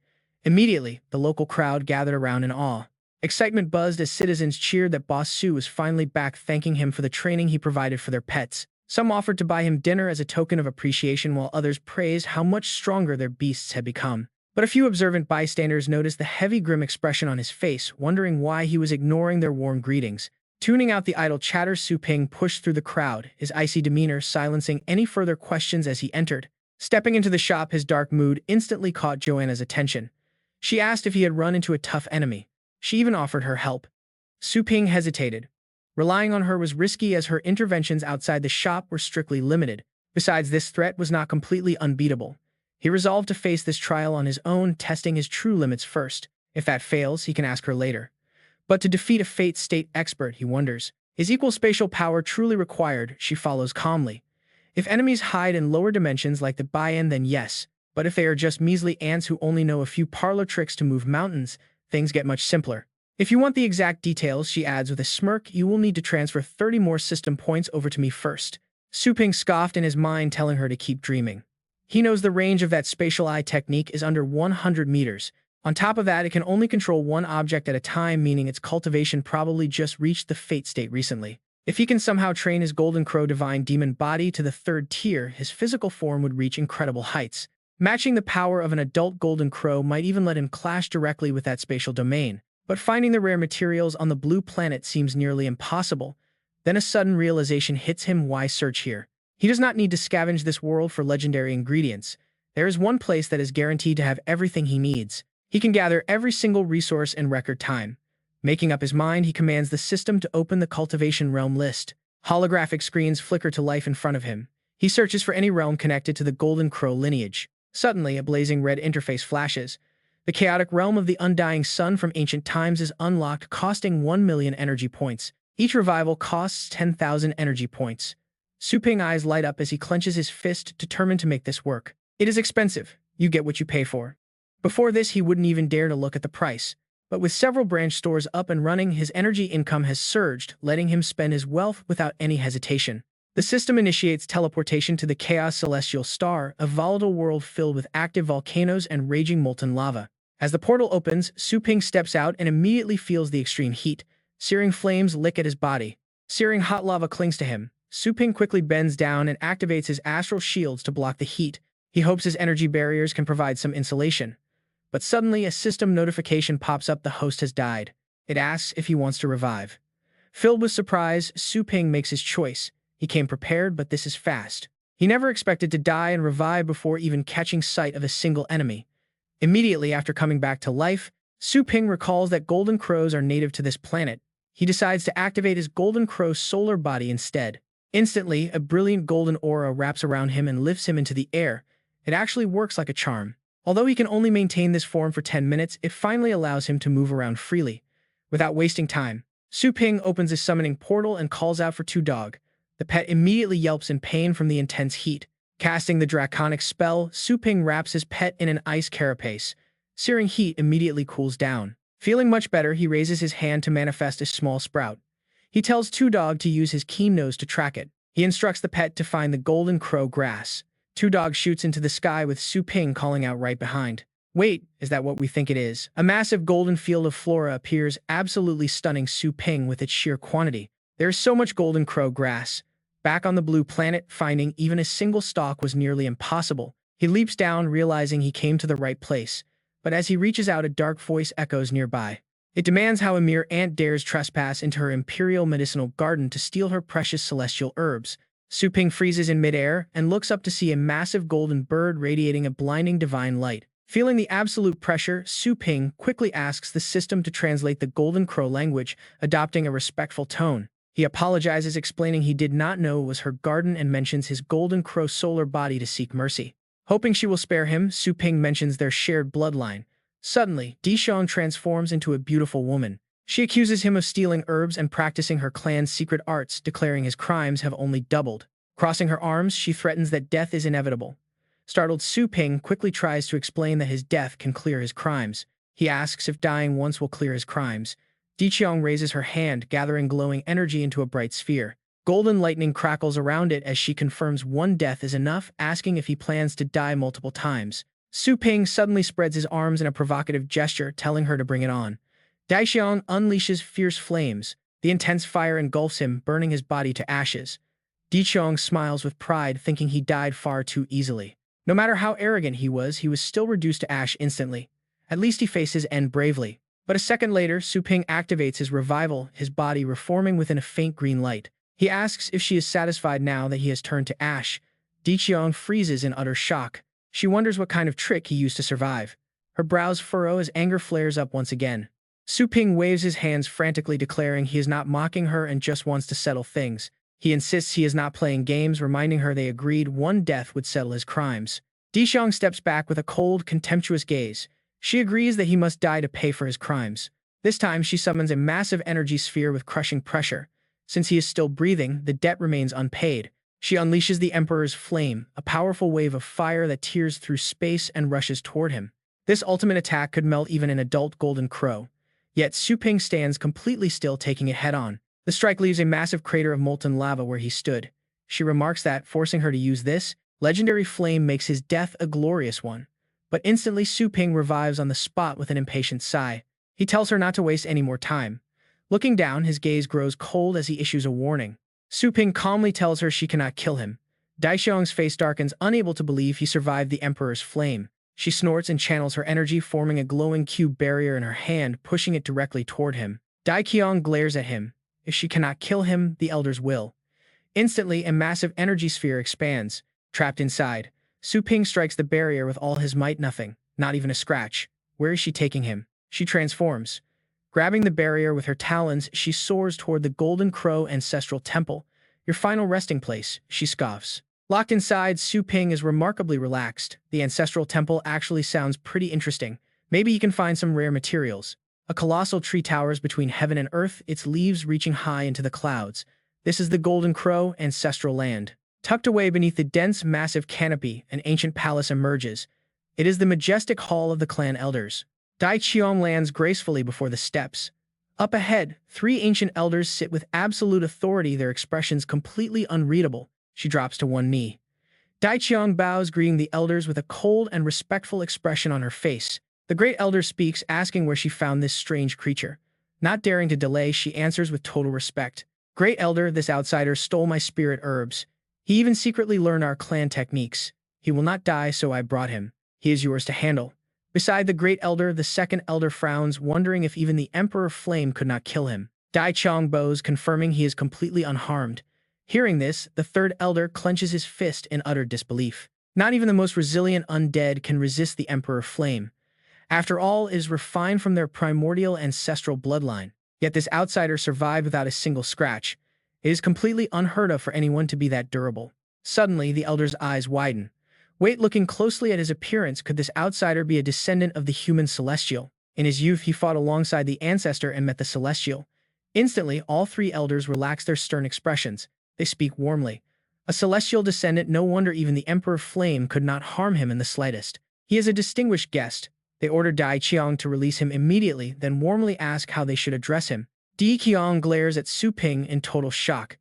Immediately, the local crowd gathered around in awe. Excitement buzzed as citizens cheered that Boss Su was finally back, thanking him for the training he provided for their pets. Some offered to buy him dinner as a token of appreciation, while others praised how much stronger their beasts had become. But a few observant bystanders noticed the heavy, grim expression on his face, wondering why he was ignoring their warm greetings. Tuning out the idle chatter, Su Ping pushed through the crowd, his icy demeanor silencing any further questions as he entered. Stepping into the shop, his dark mood instantly caught Joanna's attention. She asked if he had run into a tough enemy. She even offered her help. Su Ping hesitated. Relying on her was risky, as her interventions outside the shop were strictly limited. Besides, this threat was not completely unbeatable. He resolved to face this trial on his own, testing his true limits first. If that fails, he can ask her later. But to defeat a Fate State expert, he wonders, is equal spatial power truly required? She follows calmly. If enemies hide in lower dimensions like the Bayan, then yes. But if they are just measly ants who only know a few parlor tricks to move mountains, things get much simpler. If you want the exact details, she adds with a smirk, you will need to transfer 30 more system points over to me first. Su Ping scoffed in his mind, telling her to keep dreaming. He knows the range of that spatial eye technique is under 100 meters. On top of that, it can only control one object at a time, meaning its cultivation probably just reached the Fate State recently. If he can somehow train his Golden Crow Divine Demon body to the 3rd tier, his physical form would reach incredible heights. Matching the power of an adult Golden Crow might even let him clash directly with that spatial domain. But finding the rare materials on the blue planet seems nearly impossible. Then a sudden realization hits him: why search here? He does not need to scavenge this world for legendary ingredients. There is one place that is guaranteed to have everything he needs. He can gather every single resource in record time. Making up his mind, he commands the system to open the Cultivation Realm list. Holographic screens flicker to life in front of him. He searches for any realm connected to the Golden Crow lineage. Suddenly, a blazing red interface flashes. The chaotic realm of the undying sun from ancient times is unlocked, costing 1 million energy points. Each revival costs 10,000 energy points. Su Ping's eyes light up as he clenches his fist, determined to make this work. It is expensive. You get what you pay for. Before this, he wouldn't even dare to look at the price. But with several branch stores up and running, his energy income has surged, letting him spend his wealth without any hesitation. The system initiates teleportation to the Chaos Celestial Star, a volatile world filled with active volcanoes and raging molten lava. As the portal opens, Su Ping steps out and immediately feels the extreme heat. Searing flames lick at his body. Searing hot lava clings to him. Su Ping quickly bends down and activates his astral shields to block the heat. He hopes his energy barriers can provide some insulation. But suddenly, a system notification pops up: the host has died. It asks if he wants to revive. Filled with surprise, Su Ping makes his choice. He came prepared, but this is fast. He never expected to die and revive before even catching sight of a single enemy. Immediately after coming back to life, Su Ping recalls that golden crows are native to this planet. He decides to activate his golden crow solar body instead. Instantly, a brilliant golden aura wraps around him and lifts him into the air. It actually works like a charm. Although he can only maintain this form for 10 minutes, it finally allows him to move around freely. Without wasting time, Su Ping opens his summoning portal and calls out for Two Dog. The pet immediately yelps in pain from the intense heat. Casting the draconic spell, Su Ping wraps his pet in an ice carapace. Searing heat immediately cools down. Feeling much better, he raises his hand to manifest a small sprout. He tells Two Dog to use his keen nose to track it. He instructs the pet to find the golden crow grass. Two Dog shoots into the sky with Su Ping calling out right behind. Wait, is that what we think it is? A massive golden field of flora appears, absolutely stunning Su Ping with its sheer quantity. There is so much golden crow grass. Back on the blue planet, finding even a single stalk was nearly impossible. He leaps down, realizing he came to the right place. But as he reaches out, a dark voice echoes nearby. It demands how a mere ant dares trespass into her imperial medicinal garden to steal her precious celestial herbs. Su Ping freezes in midair and looks up to see a massive golden bird radiating a blinding divine light. Feeling the absolute pressure, Su Ping quickly asks the system to translate the golden crow language, adopting a respectful tone. He apologizes, explaining he did not know it was her garden, and mentions his golden crow solar body to seek mercy. Hoping she will spare him, Su Ping mentions their shared bloodline. Suddenly, Dishong transforms into a beautiful woman. She accuses him of stealing herbs and practicing her clan's secret arts, declaring his crimes have only doubled. Crossing her arms, she threatens that death is inevitable. Startled, Su Ping quickly tries to explain that his death can clear his crimes. He asks if dying once will clear his crimes. Diqiang raises her hand, gathering glowing energy into a bright sphere. Golden lightning crackles around it as she confirms one death is enough, asking if he plans to die multiple times. Su Ping suddenly spreads his arms in a provocative gesture, telling her to bring it on. Daixiang unleashes fierce flames. The intense fire engulfs him, burning his body to ashes. Diqiang smiles with pride, thinking he died far too easily. No matter how arrogant he was still reduced to ash instantly. At least he faced his end bravely. But a second later, Su Ping activates his revival, his body reforming within a faint green light. He asks if she is satisfied now that he has turned to ash. Diqiang freezes in utter shock. She wonders what kind of trick he used to survive. Her brows furrow as anger flares up once again. Su Ping waves his hands frantically, declaring he is not mocking her and just wants to settle things. He insists he is not playing games, reminding her they agreed one death would settle his crimes. Dishong steps back with a cold, contemptuous gaze. She agrees that he must die to pay for his crimes. This time, she summons a massive energy sphere with crushing pressure. Since he is still breathing, the debt remains unpaid. She unleashes the Emperor's Flame, a powerful wave of fire that tears through space and rushes toward him. This ultimate attack could melt even an adult golden crow. Yet Su Ping stands completely still, taking it head-on. The strike leaves a massive crater of molten lava where he stood. She remarks that, forcing her to use this legendary flame makes his death a glorious one. But instantly, Su Ping revives on the spot with an impatient sigh. He tells her not to waste any more time. Looking down, his gaze grows cold as he issues a warning. Su Ping calmly tells her she cannot kill him. Daixiang's face darkens, unable to believe he survived the Emperor's Flame. She snorts and channels her energy, forming a glowing cube barrier in her hand, pushing it directly toward him. Daiqiang glares at him. If she cannot kill him, the elders will. Instantly, a massive energy sphere expands. Trapped inside, Su Ping strikes the barrier with all his might. Nothing, not even a scratch. Where is she taking him? She transforms. Grabbing the barrier with her talons, she soars toward the Golden Crow Ancestral Temple. Your final resting place, she scoffs. Locked inside, Su Ping is remarkably relaxed. The Ancestral Temple actually sounds pretty interesting. Maybe you can find some rare materials. A colossal tree towers between heaven and earth, its leaves reaching high into the clouds. This is the Golden Crow Ancestral Land. Tucked away beneath the dense, massive canopy, an ancient palace emerges. It is the majestic hall of the clan elders. Dai Qiong lands gracefully before the steps. Up ahead, three ancient elders sit with absolute authority, their expressions completely unreadable. She drops to one knee. Dai Qiong bows, greeting the elders with a cold and respectful expression on her face. The great elder speaks, asking where she found this strange creature. Not daring to delay, she answers with total respect. Great Elder, this outsider stole my spirit herbs. He even secretly learned our clan techniques. He will not die, so I brought him. He is yours to handle. Beside the Great Elder, the second elder frowns, wondering if even the Emperor Flame could not kill him. Dai Chong bows, confirming he is completely unharmed. Hearing this, the third elder clenches his fist in utter disbelief. Not even the most resilient undead can resist the Emperor Flame. After all, it is refined from their primordial ancestral bloodline. Yet this outsider survived without a single scratch. It is completely unheard of for anyone to be that durable. Suddenly, the elder's eyes widen. Wait, looking closely at his appearance, could this outsider be a descendant of the human celestial? In his youth, he fought alongside the ancestor and met the celestial. Instantly, all three elders relax their stern expressions. They speak warmly. A celestial descendant, no wonder even the Emperor Flame could not harm him in the slightest. He is a distinguished guest. They order Dai Qiang to release him immediately, then warmly ask how they should address him. Di Qiang glares at Su Ping in total shock.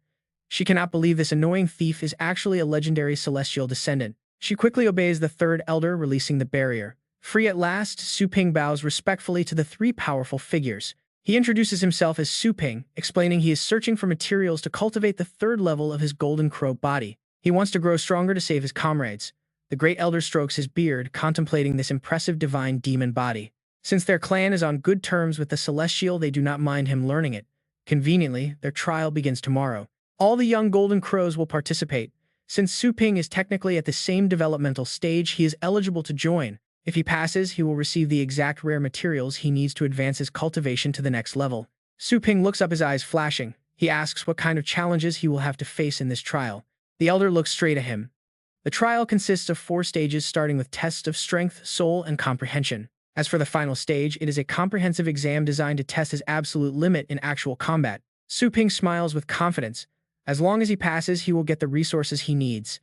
She cannot believe this annoying thief is actually a legendary celestial descendant. She quickly obeys the third elder, releasing the barrier. Free at last, Su Ping bows respectfully to the three powerful figures. He introduces himself as Su Ping, explaining he is searching for materials to cultivate the third level of his golden crow body. He wants to grow stronger to save his comrades. The great elder strokes his beard, contemplating this impressive divine demon body. Since their clan is on good terms with the celestial, they do not mind him learning it. Conveniently, their trial begins tomorrow. All the young golden crows will participate. Since Su Ping is technically at the same developmental stage, he is eligible to join. If he passes, he will receive the exact rare materials he needs to advance his cultivation to the next level. Su Ping looks up, his eyes flashing. He asks what kind of challenges he will have to face in this trial. The elder looks straight at him. The trial consists of 4 stages, starting with tests of strength, soul, and comprehension. As for the final stage, it is a comprehensive exam designed to test his absolute limit in actual combat. Su Ping smiles with confidence. As long as he passes, he will get the resources he needs.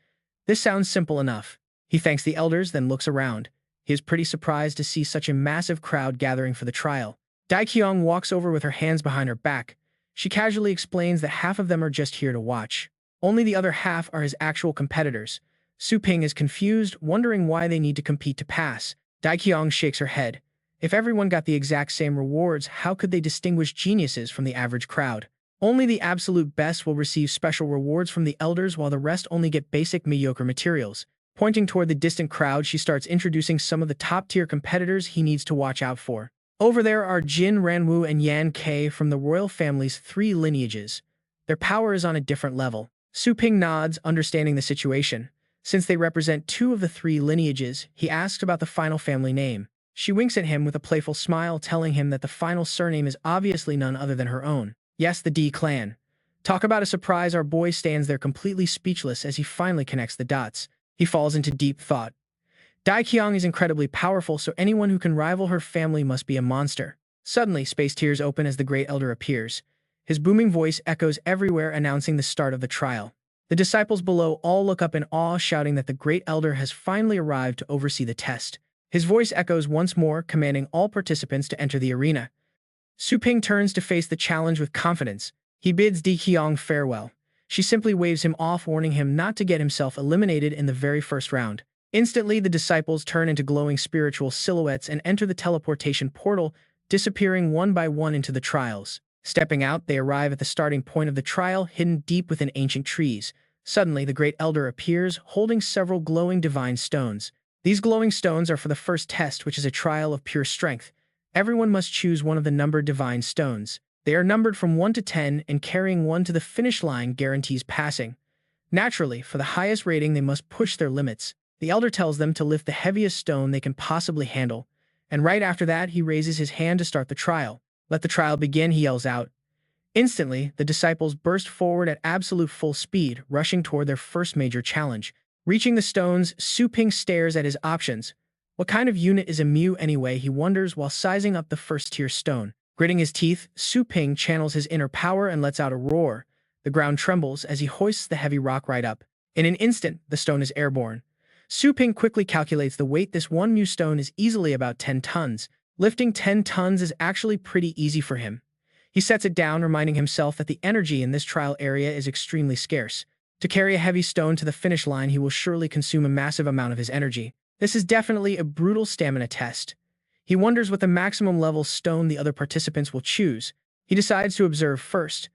This sounds simple enough. He thanks the elders, then looks around. He is pretty surprised to see such a massive crowd gathering for the trial. Dai Qiang walks over with her hands behind her back. She casually explains that half of them are just here to watch. Only the other half are his actual competitors. Su Ping is confused, wondering why they need to compete to pass. Dai Qiang shakes her head. If everyone got the exact same rewards, how could they distinguish geniuses from the average crowd? Only the absolute best will receive special rewards from the elders, while the rest only get basic mediocre materials. Pointing toward the distant crowd, she starts introducing some of the top-tier competitors he needs to watch out for. Over there are Jin Ranwu and Yan Ke from the royal family's 3 lineages. Their power is on a different level. Su Ping nods, understanding the situation. Since they represent 2 of the 3 lineages, he asks about the final family name. She winks at him with a playful smile, telling him that the final surname is obviously none other than her own. Yes, the D clan. Talk about a surprise, our boy stands there completely speechless as he finally connects the dots. He falls into deep thought. Dai Qiang is incredibly powerful, so anyone who can rival her family must be a monster. Suddenly, space tears open as the Great Elder appears. His booming voice echoes everywhere, announcing the start of the trial. The disciples below all look up in awe, shouting that the Great Elder has finally arrived to oversee the test. His voice echoes once more, commanding all participants to enter the arena. Su Ping turns to face the challenge with confidence. He bids Di Qiang farewell. She simply waves him off, warning him not to get himself eliminated in the very first round. Instantly, the disciples turn into glowing spiritual silhouettes and enter the teleportation portal, disappearing one by one into the trials. Stepping out, they arrive at the starting point of the trial, hidden deep within ancient trees. Suddenly, the Great Elder appears, holding several glowing divine stones. These glowing stones are for the first test, which is a trial of pure strength. Everyone must choose one of the numbered divine stones. They are numbered from 1 to 10, and carrying one to the finish line guarantees passing. Naturally, for the highest rating, they must push their limits. The elder tells them to lift the heaviest stone they can possibly handle, and right after that, he raises his hand to start the trial. Let the trial begin, he yells out. Instantly, the disciples burst forward at absolute full speed, rushing toward their first major challenge. Reaching the stones, Su Ping stares at his options. What kind of unit is a Mu anyway, he wonders while sizing up the first-tier stone. Gritting his teeth, Su Ping channels his inner power and lets out a roar. The ground trembles as he hoists the heavy rock right up. In an instant, the stone is airborne. Su Ping quickly calculates the weight. This 1 Mu stone is easily about 10 tons. Lifting 10 tons is actually pretty easy for him. He sets it down, reminding himself that the energy in this trial area is extremely scarce. To carry a heavy stone to the finish line, he will surely consume a massive amount of his energy. This is definitely a brutal stamina test. He wonders what the maximum level stone the other participants will choose. He decides to observe first.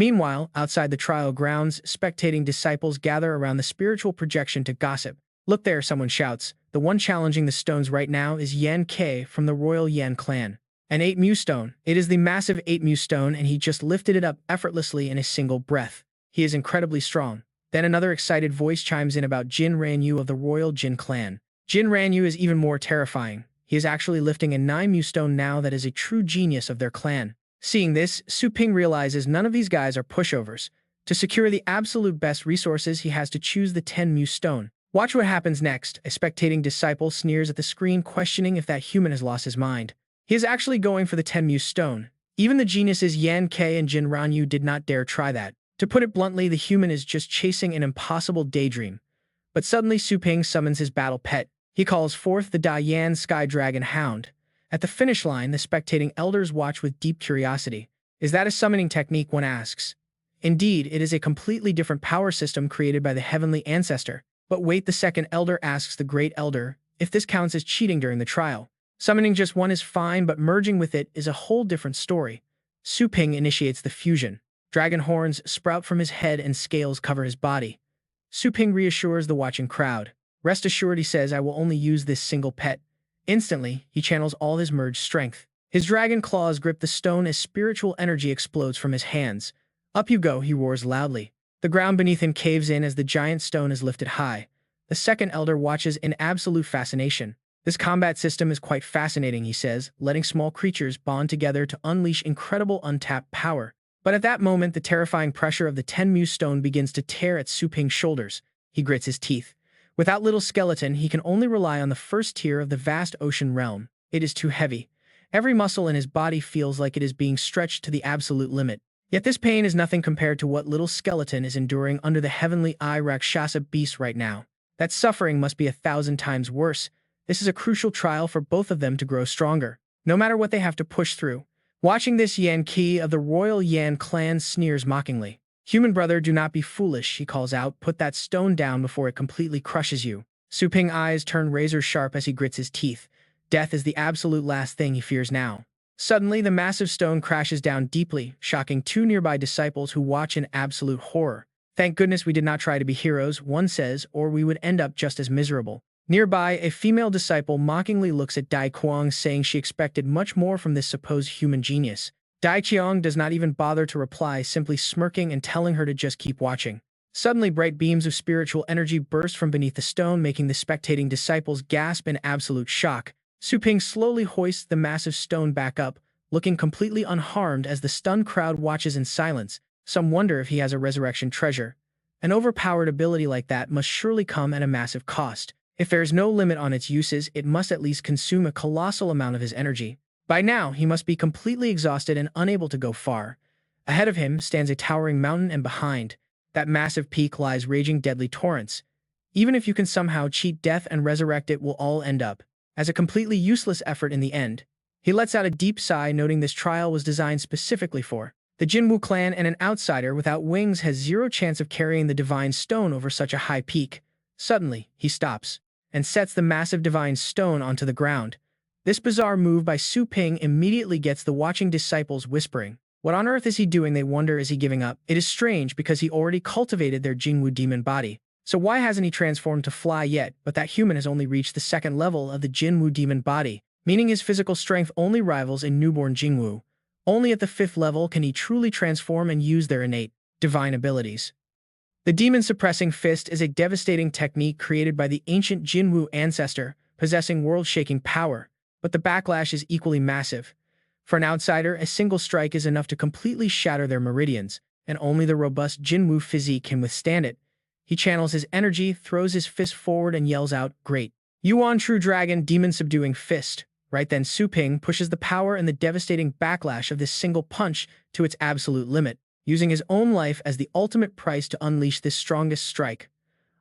Meanwhile, outside the trial grounds, spectating disciples gather around the spiritual projection to gossip. Look there, someone shouts. The one challenging the stones right now is Yan Ke from the royal Yan clan. An 8 mu stone. It is the massive 8 mu stone, and he just lifted it up effortlessly in a single breath. He is incredibly strong. Then another excited voice chimes in about Jin Ranyu of the royal Jin clan. Jin Ranyu is even more terrifying. He is actually lifting a 9 mu stone now that is a true genius of their clan. Seeing this, Su Ping realizes none of these guys are pushovers. To secure the absolute best resources, he has to choose the 10 mu stone. Watch what happens next. A spectating disciple sneers at the screen, questioning if that human has lost his mind. He is actually going for the 10 mu stone. Even the geniuses Yan Ke and Jin Ranyu did not dare try that. To put it bluntly, the human is just chasing an impossible daydream. But suddenly Su Ping summons his battle pet. He calls forth the Dian Sky Dragon Hound. At the finish line, the spectating elders watch with deep curiosity. Is that a summoning technique, one asks. Indeed, it is a completely different power system created by the heavenly ancestor. But wait, the second elder asks the great elder if this counts as cheating during the trial. Summoning just one is fine, but merging with it is a whole different story. Su Ping initiates the fusion. Dragon horns sprout from his head and scales cover his body. Su Ping reassures the watching crowd. Rest assured, he says, I will only use this single pet. Instantly, he channels all his merged strength. His dragon claws grip the stone as spiritual energy explodes from his hands. Up you go, he roars loudly. The ground beneath him caves in as the giant stone is lifted high. The second elder watches in absolute fascination. This combat system is quite fascinating, he says, letting small creatures bond together to unleash incredible untapped power. But at that moment, the terrifying pressure of the 10 mu stone begins to tear at Su Ping's shoulders. He grits his teeth. Without little skeleton, he can only rely on the first tier of the vast ocean realm. It is too heavy. Every muscle in his body feels like it is being stretched to the absolute limit. Yet this pain is nothing compared to what little skeleton is enduring under the heavenly eye Rakshasa beast right now. That suffering must be 1,000 times worse. This is a crucial trial for both of them to grow stronger, no matter what they have to push through. Watching this, Yan Ke of the royal Yan clan sneers mockingly. Human brother, do not be foolish, he calls out. Put that stone down before it completely crushes you. Su Ping's eyes turn razor sharp as he grits his teeth. Death is the absolute last thing he fears now. Suddenly, the massive stone crashes down deeply, shocking 2 nearby disciples who watch in absolute horror. Thank goodness we did not try to be heroes, one says, or we would end up just as miserable. Nearby, a female disciple mockingly looks at Dai Qiang, saying she expected much more from this supposed human genius. Dai Qiang does not even bother to reply, simply smirking and telling her to just keep watching. Suddenly, bright beams of spiritual energy burst from beneath the stone, making the spectating disciples gasp in absolute shock. Su Ping slowly hoists the massive stone back up, looking completely unharmed as the stunned crowd watches in silence. Some wonder if he has a resurrection treasure. An overpowered ability like that must surely come at a massive cost. If there is no limit on its uses, it must at least consume a colossal amount of his energy. By now, he must be completely exhausted and unable to go far. Ahead of him stands a towering mountain, and behind that massive peak lies raging deadly torrents. Even if you can somehow cheat death and resurrect it, will all end up as a completely useless effort in the end. He lets out a deep sigh, noting this trial was designed specifically for the Jinwu clan, and an outsider without wings has zero chance of carrying the divine stone over such a high peak. Suddenly, he stops and sets the massive divine stone onto the ground. This bizarre move by Su Ping immediately gets the watching disciples whispering. What on earth is he doing, they wonder. Is he giving up? It is strange because he already cultivated their Jinwu demon body. So why hasn't he transformed to fly yet? But that human has only reached the 2nd level of the Jinwu demon body, meaning his physical strength only rivals a newborn Jinwu. Only at the 5th level can he truly transform and use their innate divine abilities. The demon-suppressing fist is a devastating technique created by the ancient Jinwu ancestor, possessing world-shaking power, but the backlash is equally massive. For an outsider, a single strike is enough to completely shatter their meridians, and only the robust Jinwu physique can withstand it. He channels his energy, throws his fist forward, and yells out, "Great! Yuan True Dragon, demon-subduing fist!" Right then, Su Ping pushes the power and the devastating backlash of this single punch to its absolute limit, using his own life as the ultimate price to unleash this strongest strike.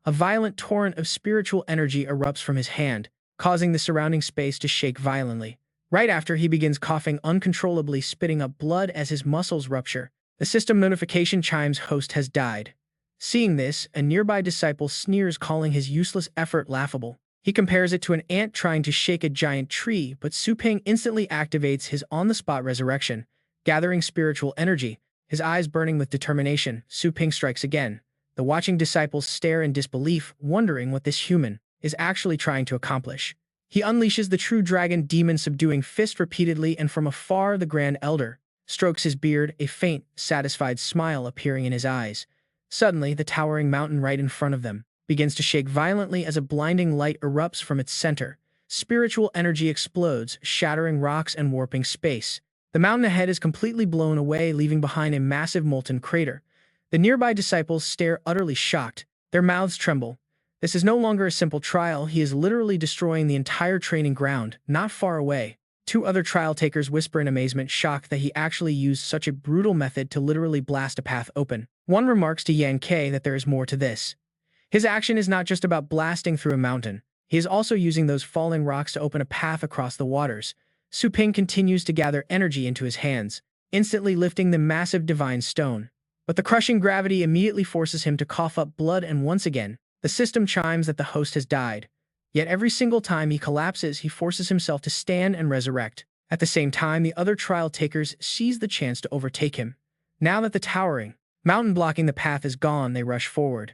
A violent torrent of spiritual energy erupts from his hand, causing the surrounding space to shake violently. Right after, he begins coughing uncontrollably, spitting up blood as his muscles rupture. The system notification chimes, "Host has died." Seeing this, a nearby disciple sneers, calling his useless effort laughable. He compares it to an ant trying to shake a giant tree, but Su Ping instantly activates his on-the-spot resurrection. Gathering spiritual energy, His eyes burning with determination, Su Ping strikes again. The watching disciples stare in disbelief, wondering what this human is actually trying to accomplish. He unleashes the true dragon demon subduing fist repeatedly, and from afar the Grand Elder strokes his beard, a faint, satisfied smile appearing in his eyes. Suddenly, the towering mountain right in front of them begins to shake violently as a blinding light erupts from its center. Spiritual energy explodes, shattering rocks and warping space. The mountain ahead is completely blown away, leaving behind a massive molten crater. The nearby disciples stare utterly shocked. Their mouths tremble. This is no longer a simple trial. He is literally destroying the entire training ground, not far away. Two other trial takers whisper in amazement, shocked that he actually used such a brutal method to literally blast a path open. One remarks to Yan Ke that there is more to this. His action is not just about blasting through a mountain. He is also using those falling rocks to open a path across the waters. Su Ping continues to gather energy into his hands, instantly lifting the massive divine stone. But the crushing gravity immediately forces him to cough up blood, and once again, the system chimes that the host has died. Yet every single time he collapses, he forces himself to stand and resurrect. At the same time, the other trial takers seize the chance to overtake him. Now that the towering mountain blocking the path is gone, they rush forward.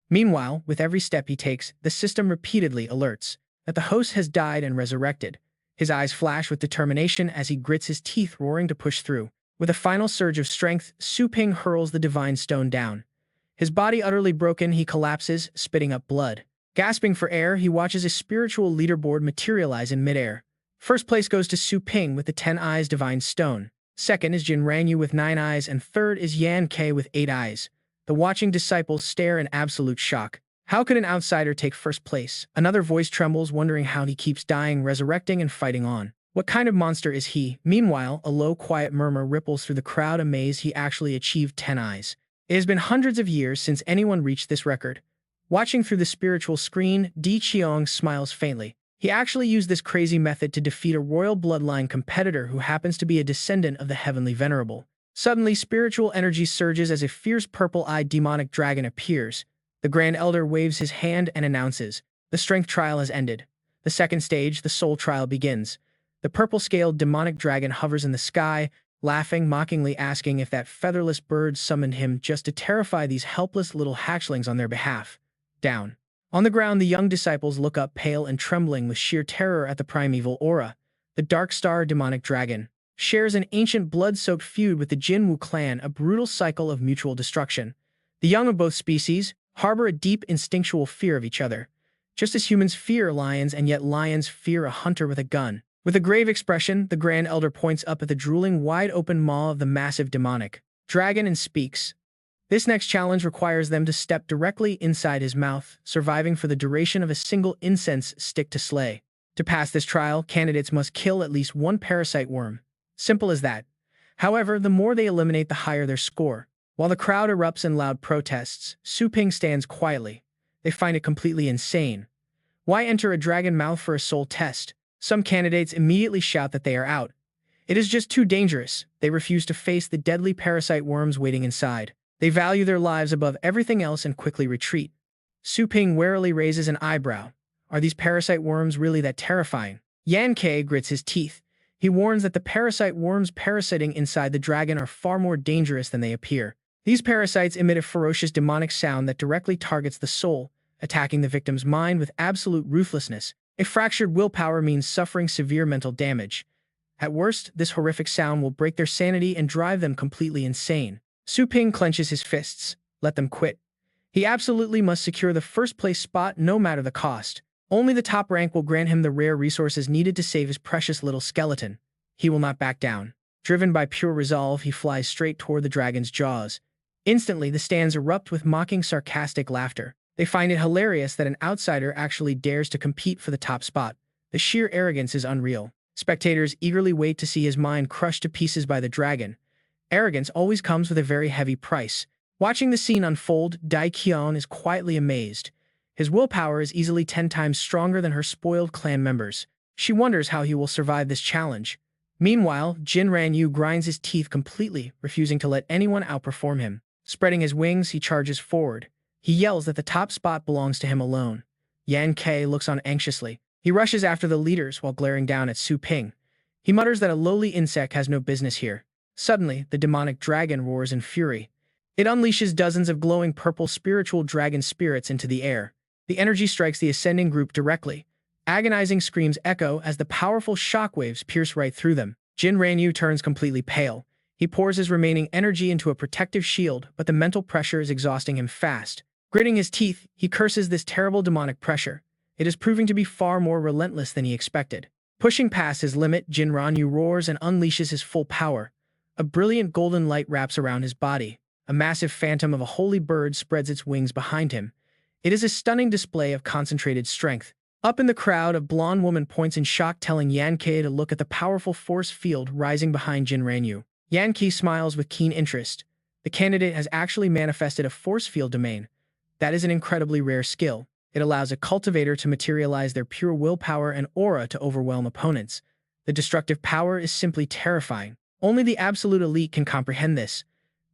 Meanwhile, with every step he takes, the system repeatedly alerts that the host has died and resurrected. His eyes flash with determination as he grits his teeth, roaring to push through. With a final surge of strength, Su Ping hurls the divine stone down. His body utterly broken, he collapses, spitting up blood. Gasping for air, he watches his spiritual leaderboard materialize in midair. First place goes to Su Ping with the 10 eyes divine stone. Second is Jin Ranyu with 9 eyes, and third is Yan Ke with 8 eyes. The watching disciples stare in absolute shock. How could an outsider take first place? Another voice trembles, wondering how he keeps dying, resurrecting, and fighting on. What kind of monster is he? Meanwhile, a low, quiet murmur ripples through the crowd, amazed he actually achieved 10 eyes. It has been hundreds of years since anyone reached this record. Watching through the spiritual screen, Di Qiong smiles faintly. He actually used this crazy method to defeat a royal bloodline competitor who happens to be a descendant of the Heavenly Venerable. Suddenly, spiritual energy surges as a fierce purple-eyed demonic dragon appears. The Grand Elder waves his hand and announces, "The strength trial has ended. The second stage, the soul trial, begins." The purple-scaled demonic dragon hovers in the sky, laughing mockingly, asking if that featherless bird summoned him just to terrify these helpless little hatchlings on their behalf. Down. On the ground, the young disciples look up, pale and trembling with sheer terror at the primeval aura. The Dark Star demonic dragon shares an ancient blood-soaked feud with the Jinwu clan, a brutal cycle of mutual destruction. The young of both species harbor a deep instinctual fear of each other. Just as humans fear lions, and yet lions fear a hunter with a gun. With a grave expression, the Grand Elder points up at the drooling, wide-open maw of the massive demonic dragon and speaks. This next challenge requires them to step directly inside his mouth, surviving for the duration of a single incense stick to slay. To pass this trial, candidates must kill at least one parasite worm. Simple as that. However, the more they eliminate, the higher their score. While the crowd erupts in loud protests, Su Ping stands quietly. They find it completely insane. Why enter a dragon mouth for a soul test? Some candidates immediately shout that they are out. It is just too dangerous. They refuse to face the deadly parasite worms waiting inside. They value their lives above everything else and quickly retreat. Su Ping warily raises an eyebrow. Are these parasite worms really that terrifying? Yan Ke grits his teeth. He warns that the parasite worms parasiting inside the dragon are far more dangerous than they appear. These parasites emit a ferocious demonic sound that directly targets the soul, attacking the victim's mind with absolute ruthlessness. A fractured willpower means suffering severe mental damage. At worst, this horrific sound will break their sanity and drive them completely insane. Su Ping clenches his fists. Let them quit. He absolutely must secure the first-place spot no matter the cost. Only the top rank will grant him the rare resources needed to save his precious little skeleton. He will not back down. Driven by pure resolve, he flies straight toward the dragon's jaws. Instantly, the stands erupt with mocking, sarcastic laughter. They find it hilarious that an outsider actually dares to compete for the top spot. The sheer arrogance is unreal. Spectators eagerly wait to see his mind crushed to pieces by the dragon. Arrogance always comes with a very heavy price. Watching the scene unfold, Dai Qian is quietly amazed. His willpower is easily 10 times stronger than her spoiled clan members. She wonders how he will survive this challenge. Meanwhile, Jin Ranyu grinds his teeth completely, refusing to let anyone outperform him. Spreading his wings, he charges forward. He yells that the top spot belongs to him alone. Yan Ke looks on anxiously. He rushes after the leaders while glaring down at Su Ping. He mutters that a lowly insect has no business here. Suddenly, the demonic dragon roars in fury. It unleashes dozens of glowing purple spiritual dragon spirits into the air. The energy strikes the ascending group directly. Agonizing screams echo as the powerful shockwaves pierce right through them. Jin Ranyu turns completely pale. He pours his remaining energy into a protective shield, but the mental pressure is exhausting him fast. Gritting his teeth, he curses this terrible demonic pressure. It is proving to be far more relentless than he expected. Pushing past his limit, Jin Ranyu roars and unleashes his full power. A brilliant golden light wraps around his body. A massive phantom of a holy bird spreads its wings behind him. It is a stunning display of concentrated strength. Up in the crowd, a blonde woman points in shock, telling Yankei to look at the powerful force field rising behind Jin Ranyu. Yankei smiles with keen interest. The candidate has actually manifested a force field domain. That is an incredibly rare skill. It allows a cultivator to materialize their pure willpower and aura to overwhelm opponents. The destructive power is simply terrifying. Only the absolute elite can comprehend this.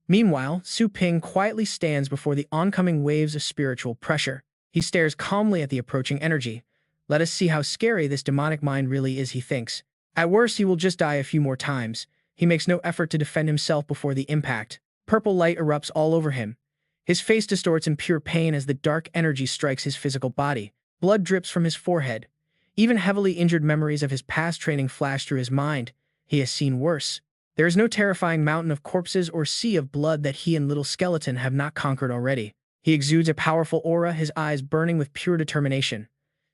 Meanwhile, Su Ping quietly stands before the oncoming waves of spiritual pressure. He stares calmly at the approaching energy. Let us see how scary this demonic mind really is, he thinks. At worst, he will just die a few more times. He makes no effort to defend himself before the impact. Purple light erupts all over him. His face distorts in pure pain as the dark energy strikes his physical body. Blood drips from his forehead. Even heavily injured memories of his past training flash through his mind. He has seen worse. There is no terrifying mountain of corpses or sea of blood that he and Little Skeleton have not conquered already. He exudes a powerful aura, his eyes burning with pure determination.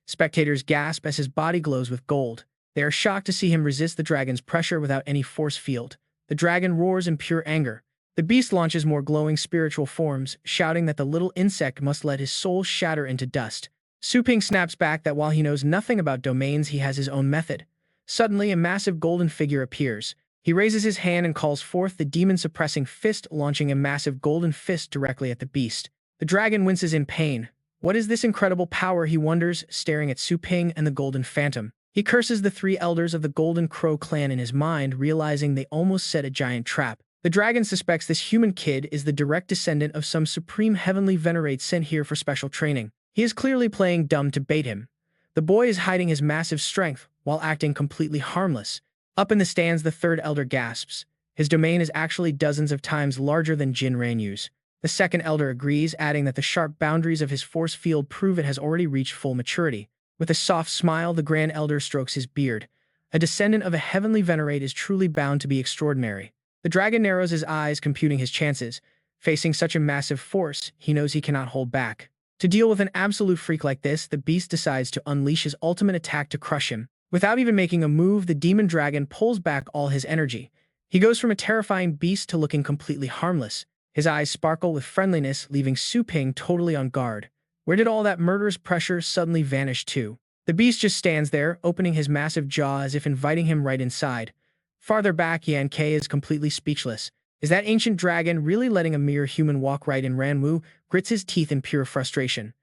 Spectators gasp as his body glows with gold. They are shocked to see him resist the dragon's pressure without any force field. The dragon roars in pure anger. The beast launches more glowing spiritual forms, shouting that the little insect must let his soul shatter into dust. Su Ping snaps back that while he knows nothing about domains, he has his own method. Suddenly, a massive golden figure appears. He raises his hand and calls forth the demon-suppressing fist, launching a massive golden fist directly at the beast. The dragon winces in pain. What is this incredible power, he wonders, staring at Su Ping and the golden phantom. He curses the three elders of the Golden Crow clan in his mind, realizing they almost set a giant trap. The dragon suspects this human kid is the direct descendant of some supreme heavenly venerate sent here for special training. He is clearly playing dumb to bait him. The boy is hiding his massive strength while acting completely harmless. Up in the stands, the third elder gasps. His domain is actually dozens of times larger than Jin Ranyu's. The second elder agrees, adding that the sharp boundaries of his force field prove it has already reached full maturity. With a soft smile, the grand elder strokes his beard. A descendant of a heavenly venerate is truly bound to be extraordinary. The dragon narrows his eyes, computing his chances. Facing such a massive force, he knows he cannot hold back. To deal with an absolute freak like this, the beast decides to unleash his ultimate attack to crush him. Without even making a move, the demon dragon pulls back all his energy. He goes from a terrifying beast to looking completely harmless. His eyes sparkle with friendliness, leaving Su Ping totally on guard. Where did all that murderous pressure suddenly vanish to? The beast just stands there, opening his massive jaw as if inviting him right inside. Farther back, Yankei is completely speechless. Is that ancient dragon really letting a mere human walk right in? Ranwu grits his teeth in pure frustration.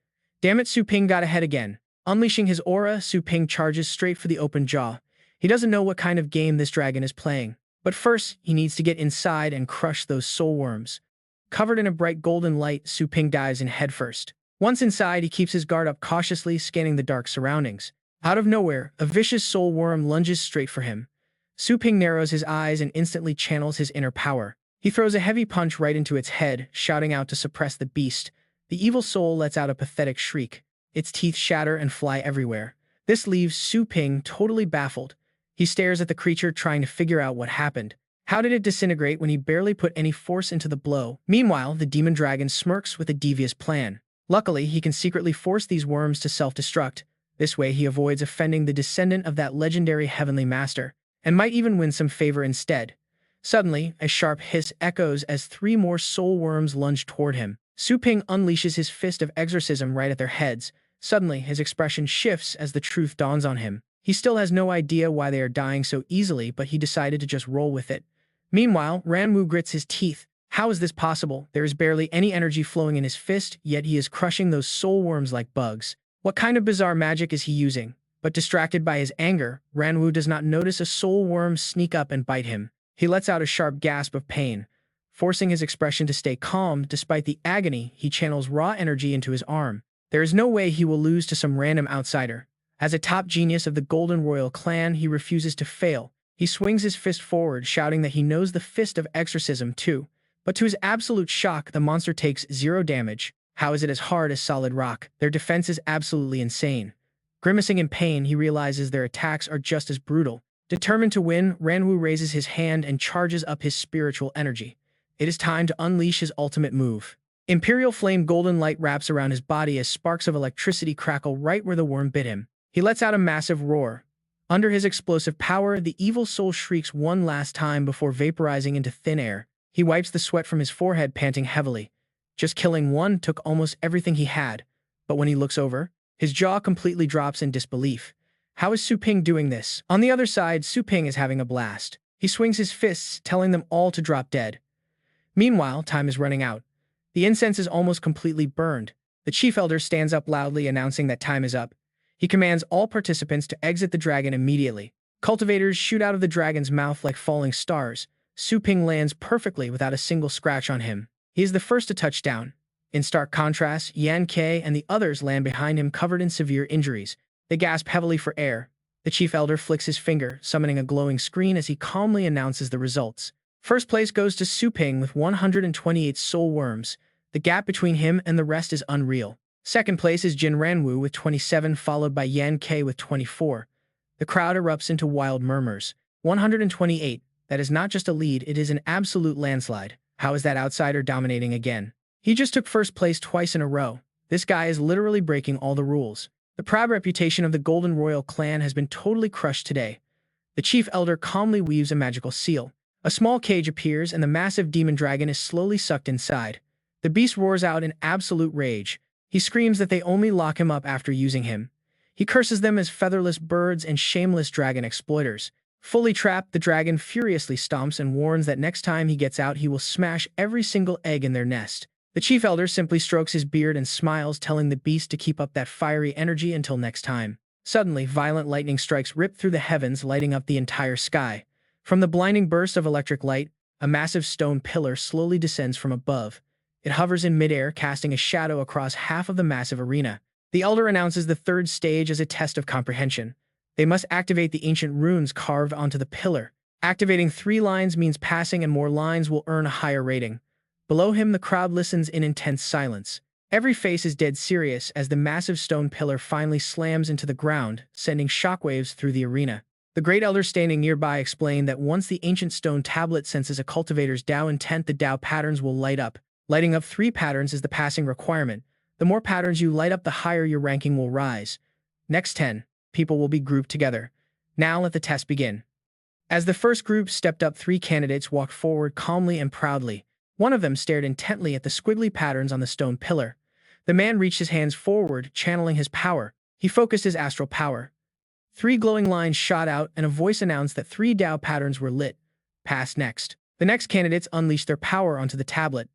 Damn it, Su Ping got ahead again. Unleashing his aura, Su Ping charges straight for the open jaw. He doesn't know what kind of game this dragon is playing. But first, he needs to get inside and crush those soul worms. Covered in a bright golden light, Su Ping dives in headfirst. Once inside, he keeps his guard up, cautiously scanning the dark surroundings. Out of nowhere, a vicious soul worm lunges straight for him. Su Ping narrows his eyes and instantly channels his inner power. He throws a heavy punch right into its head, shouting out to suppress the beast. The evil soul lets out a pathetic shriek. Its teeth shatter and fly everywhere. This leaves Su Ping totally baffled. He stares at the creature, trying to figure out what happened. How did it disintegrate when he barely put any force into the blow? Meanwhile, the demon dragon smirks with a devious plan. Luckily, he can secretly force these worms to self-destruct. This way, he avoids offending the descendant of that legendary heavenly master, and might even win some favor instead. Suddenly, a sharp hiss echoes as three more soul worms lunge toward him. Su Ping unleashes his fist of exorcism right at their heads. Suddenly, his expression shifts as the truth dawns on him. He still has no idea why they are dying so easily, but he decided to just roll with it. Meanwhile, Ranwu grits his teeth. How is this possible? There is barely any energy flowing in his fist, yet he is crushing those soul worms like bugs. What kind of bizarre magic is he using? But distracted by his anger, Ranwu does not notice a soul worm sneak up and bite him. He lets out a sharp gasp of pain. Forcing his expression to stay calm despite the agony, he channels raw energy into his arm. There is no way he will lose to some random outsider. As a top genius of the Golden Royal clan, he refuses to fail. He swings his fist forward, shouting that he knows the fist of exorcism too. But to his absolute shock, the monster takes 0 damage. How is it as hard as solid rock? Their defense is absolutely insane. Grimacing in pain, he realizes their attacks are just as brutal. Determined to win, Ranwu raises his hand and charges up his spiritual energy. It is time to unleash his ultimate move. Imperial flame golden light wraps around his body as sparks of electricity crackle right where the worm bit him. He lets out a massive roar. Under his explosive power, the evil soul shrieks one last time before vaporizing into thin air. He wipes the sweat from his forehead, panting heavily. Just killing one took almost everything he had. But when he looks over, his jaw completely drops in disbelief. How is Su Ping doing this? On the other side, Su Ping is having a blast. He swings his fists, telling them all to drop dead. Meanwhile, time is running out. The incense is almost completely burned. The chief elder stands up loudly, announcing that time is up. He commands all participants to exit the dragon immediately. Cultivators shoot out of the dragon's mouth like falling stars. Su Ping lands perfectly without a single scratch on him. He is the first to touch down. In stark contrast, Yan Ke and the others land behind him covered in severe injuries. They gasp heavily for air. The chief elder flicks his finger, summoning a glowing screen as he calmly announces the results. First place goes to Su Ping with 128 soul worms. The gap between him and the rest is unreal. Second place is Jin Ranwu with 27, followed by Yan Ke with 24. The crowd erupts into wild murmurs. 128. That is not just a lead, it is an absolute landslide. How is that outsider dominating again? He just took first place twice in a row. This guy is literally breaking all the rules. The proud reputation of the Golden Royal clan has been totally crushed today. The chief elder calmly weaves a magical seal. A small cage appears and the massive demon dragon is slowly sucked inside. The beast roars out in absolute rage. He screams that they only lock him up after using him. He curses them as featherless birds and shameless dragon exploiters. Fully trapped, the dragon furiously stomps and warns that next time he gets out he will smash every single egg in their nest. The chief elder simply strokes his beard and smiles, telling the beast to keep up that fiery energy until next time. Suddenly, violent lightning strikes rip through the heavens, lighting up the entire sky. From the blinding burst of electric light, a massive stone pillar slowly descends from above. It hovers in midair, casting a shadow across half of the massive arena. The elder announces the third stage as a test of comprehension. They must activate the ancient runes carved onto the pillar. Activating 3 lines means passing, and more lines will earn a higher rating. Below him, the crowd listens in intense silence. Every face is dead serious as the massive stone pillar finally slams into the ground, sending shockwaves through the arena. The great elder standing nearby explained that once the ancient stone tablet senses a cultivator's Tao intent, the Tao patterns will light up. Lighting up 3 patterns is the passing requirement. The more patterns you light up, the higher your ranking will rise. Next 10 people will be grouped together. Now let the test begin. As the first group stepped up, 3 candidates walked forward calmly and proudly. One of them stared intently at the squiggly patterns on the stone pillar. The man reached his hands forward, channeling his power. He focused his astral power. 3 glowing lines shot out, and a voice announced that 3 Tao patterns were lit. Pass next. The next candidates unleashed their power onto the tablet.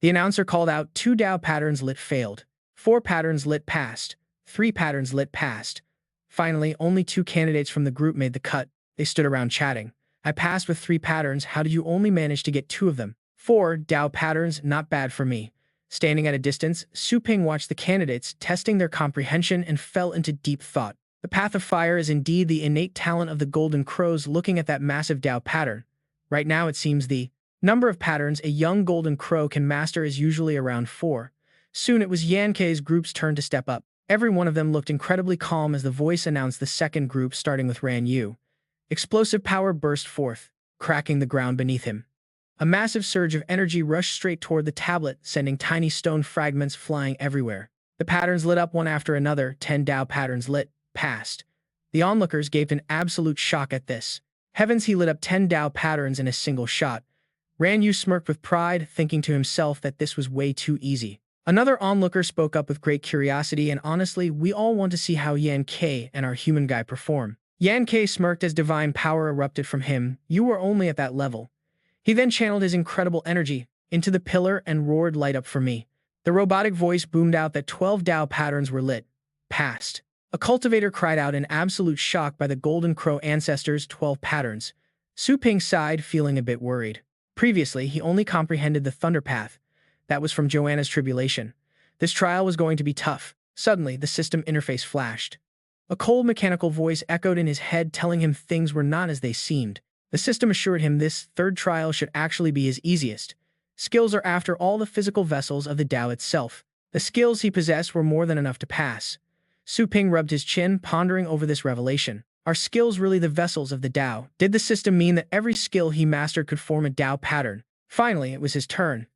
The announcer called out 2 Tao patterns lit failed. 4 patterns lit passed. 3 patterns lit passed. Finally, only 2 candidates from the group made the cut. They stood around chatting. I passed with 3 patterns. How did you only manage to get 2 of them? 4 Tao patterns, not bad for me. Standing at a distance, Su Ping watched the candidates, testing their comprehension, and fell into deep thought. The path of fire is indeed the innate talent of the Golden Crows. Looking at that massive Tao pattern. Right now it seems the number of patterns a young Golden Crow can master is usually around 4. Soon it was Yan Ke's group's turn to step up. Every one of them looked incredibly calm as the voice announced the second group, starting with Ran Yu. Explosive power burst forth, cracking the ground beneath him. A massive surge of energy rushed straight toward the tablet, sending tiny stone fragments flying everywhere. The patterns lit up one after another. 10 Tao patterns lit, passed. The onlookers gave an absolute shock at this. Heavens, he lit up 10 Tao patterns in a single shot. Ran Yu smirked with pride, thinking to himself that this was way too easy. Another onlooker spoke up with great curiosity, and honestly, we all want to see how Yan Ke and our human guy perform. Yan Ke smirked as divine power erupted from him. You were only at that level. He then channeled his incredible energy into the pillar and roared, light up for me. The robotic voice boomed out that 12 Tao patterns were lit. Passed. A cultivator cried out in absolute shock by the Golden Crow ancestors' 12 patterns. Su Ping sighed, feeling a bit worried. Previously, he only comprehended the Thunder Path. That was from Joanna's tribulation. This trial was going to be tough. Suddenly, the system interface flashed. A cold mechanical voice echoed in his head, telling him things were not as they seemed. The system assured him this third trial should actually be his easiest. Skills are after all the physical vessels of the Tao itself. The skills he possessed were more than enough to pass. Su Ping rubbed his chin, pondering over this revelation. Are skills really the vessels of the Tao? Did the system mean that every skill he mastered could form a Tao pattern? Finally, it was his turn.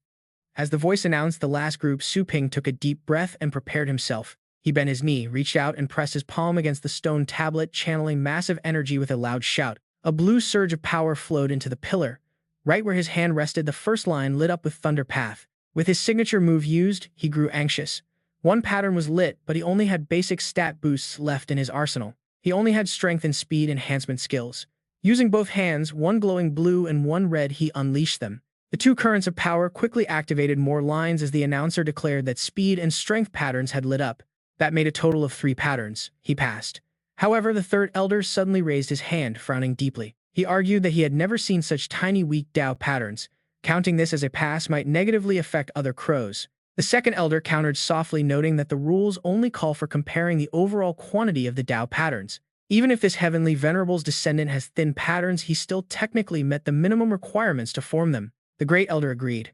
As the voice announced the last group, Su Ping took a deep breath and prepared himself. He bent his knee, reached out, and pressed his palm against the stone tablet, channeling massive energy with a loud shout. A blue surge of power flowed into the pillar. Right where his hand rested, the first line lit up with Thunder Path. With his signature move used, he grew anxious. One pattern was lit, but he only had basic stat boosts left in his arsenal. He only had strength and speed enhancement skills. Using both hands, one glowing blue and one red, he unleashed them. The two currents of power quickly activated more lines as the announcer declared that speed and strength patterns had lit up. That made a total of 3 patterns. He passed. However, the third elder suddenly raised his hand, frowning deeply. He argued that he had never seen such tiny weak Tao patterns. Counting this as a pass might negatively affect other crows. The second elder countered softly, noting that the rules only call for comparing the overall quantity of the Tao patterns. Even if this heavenly venerable's descendant has thin patterns, he still technically met the minimum requirements to form them. The great elder agreed.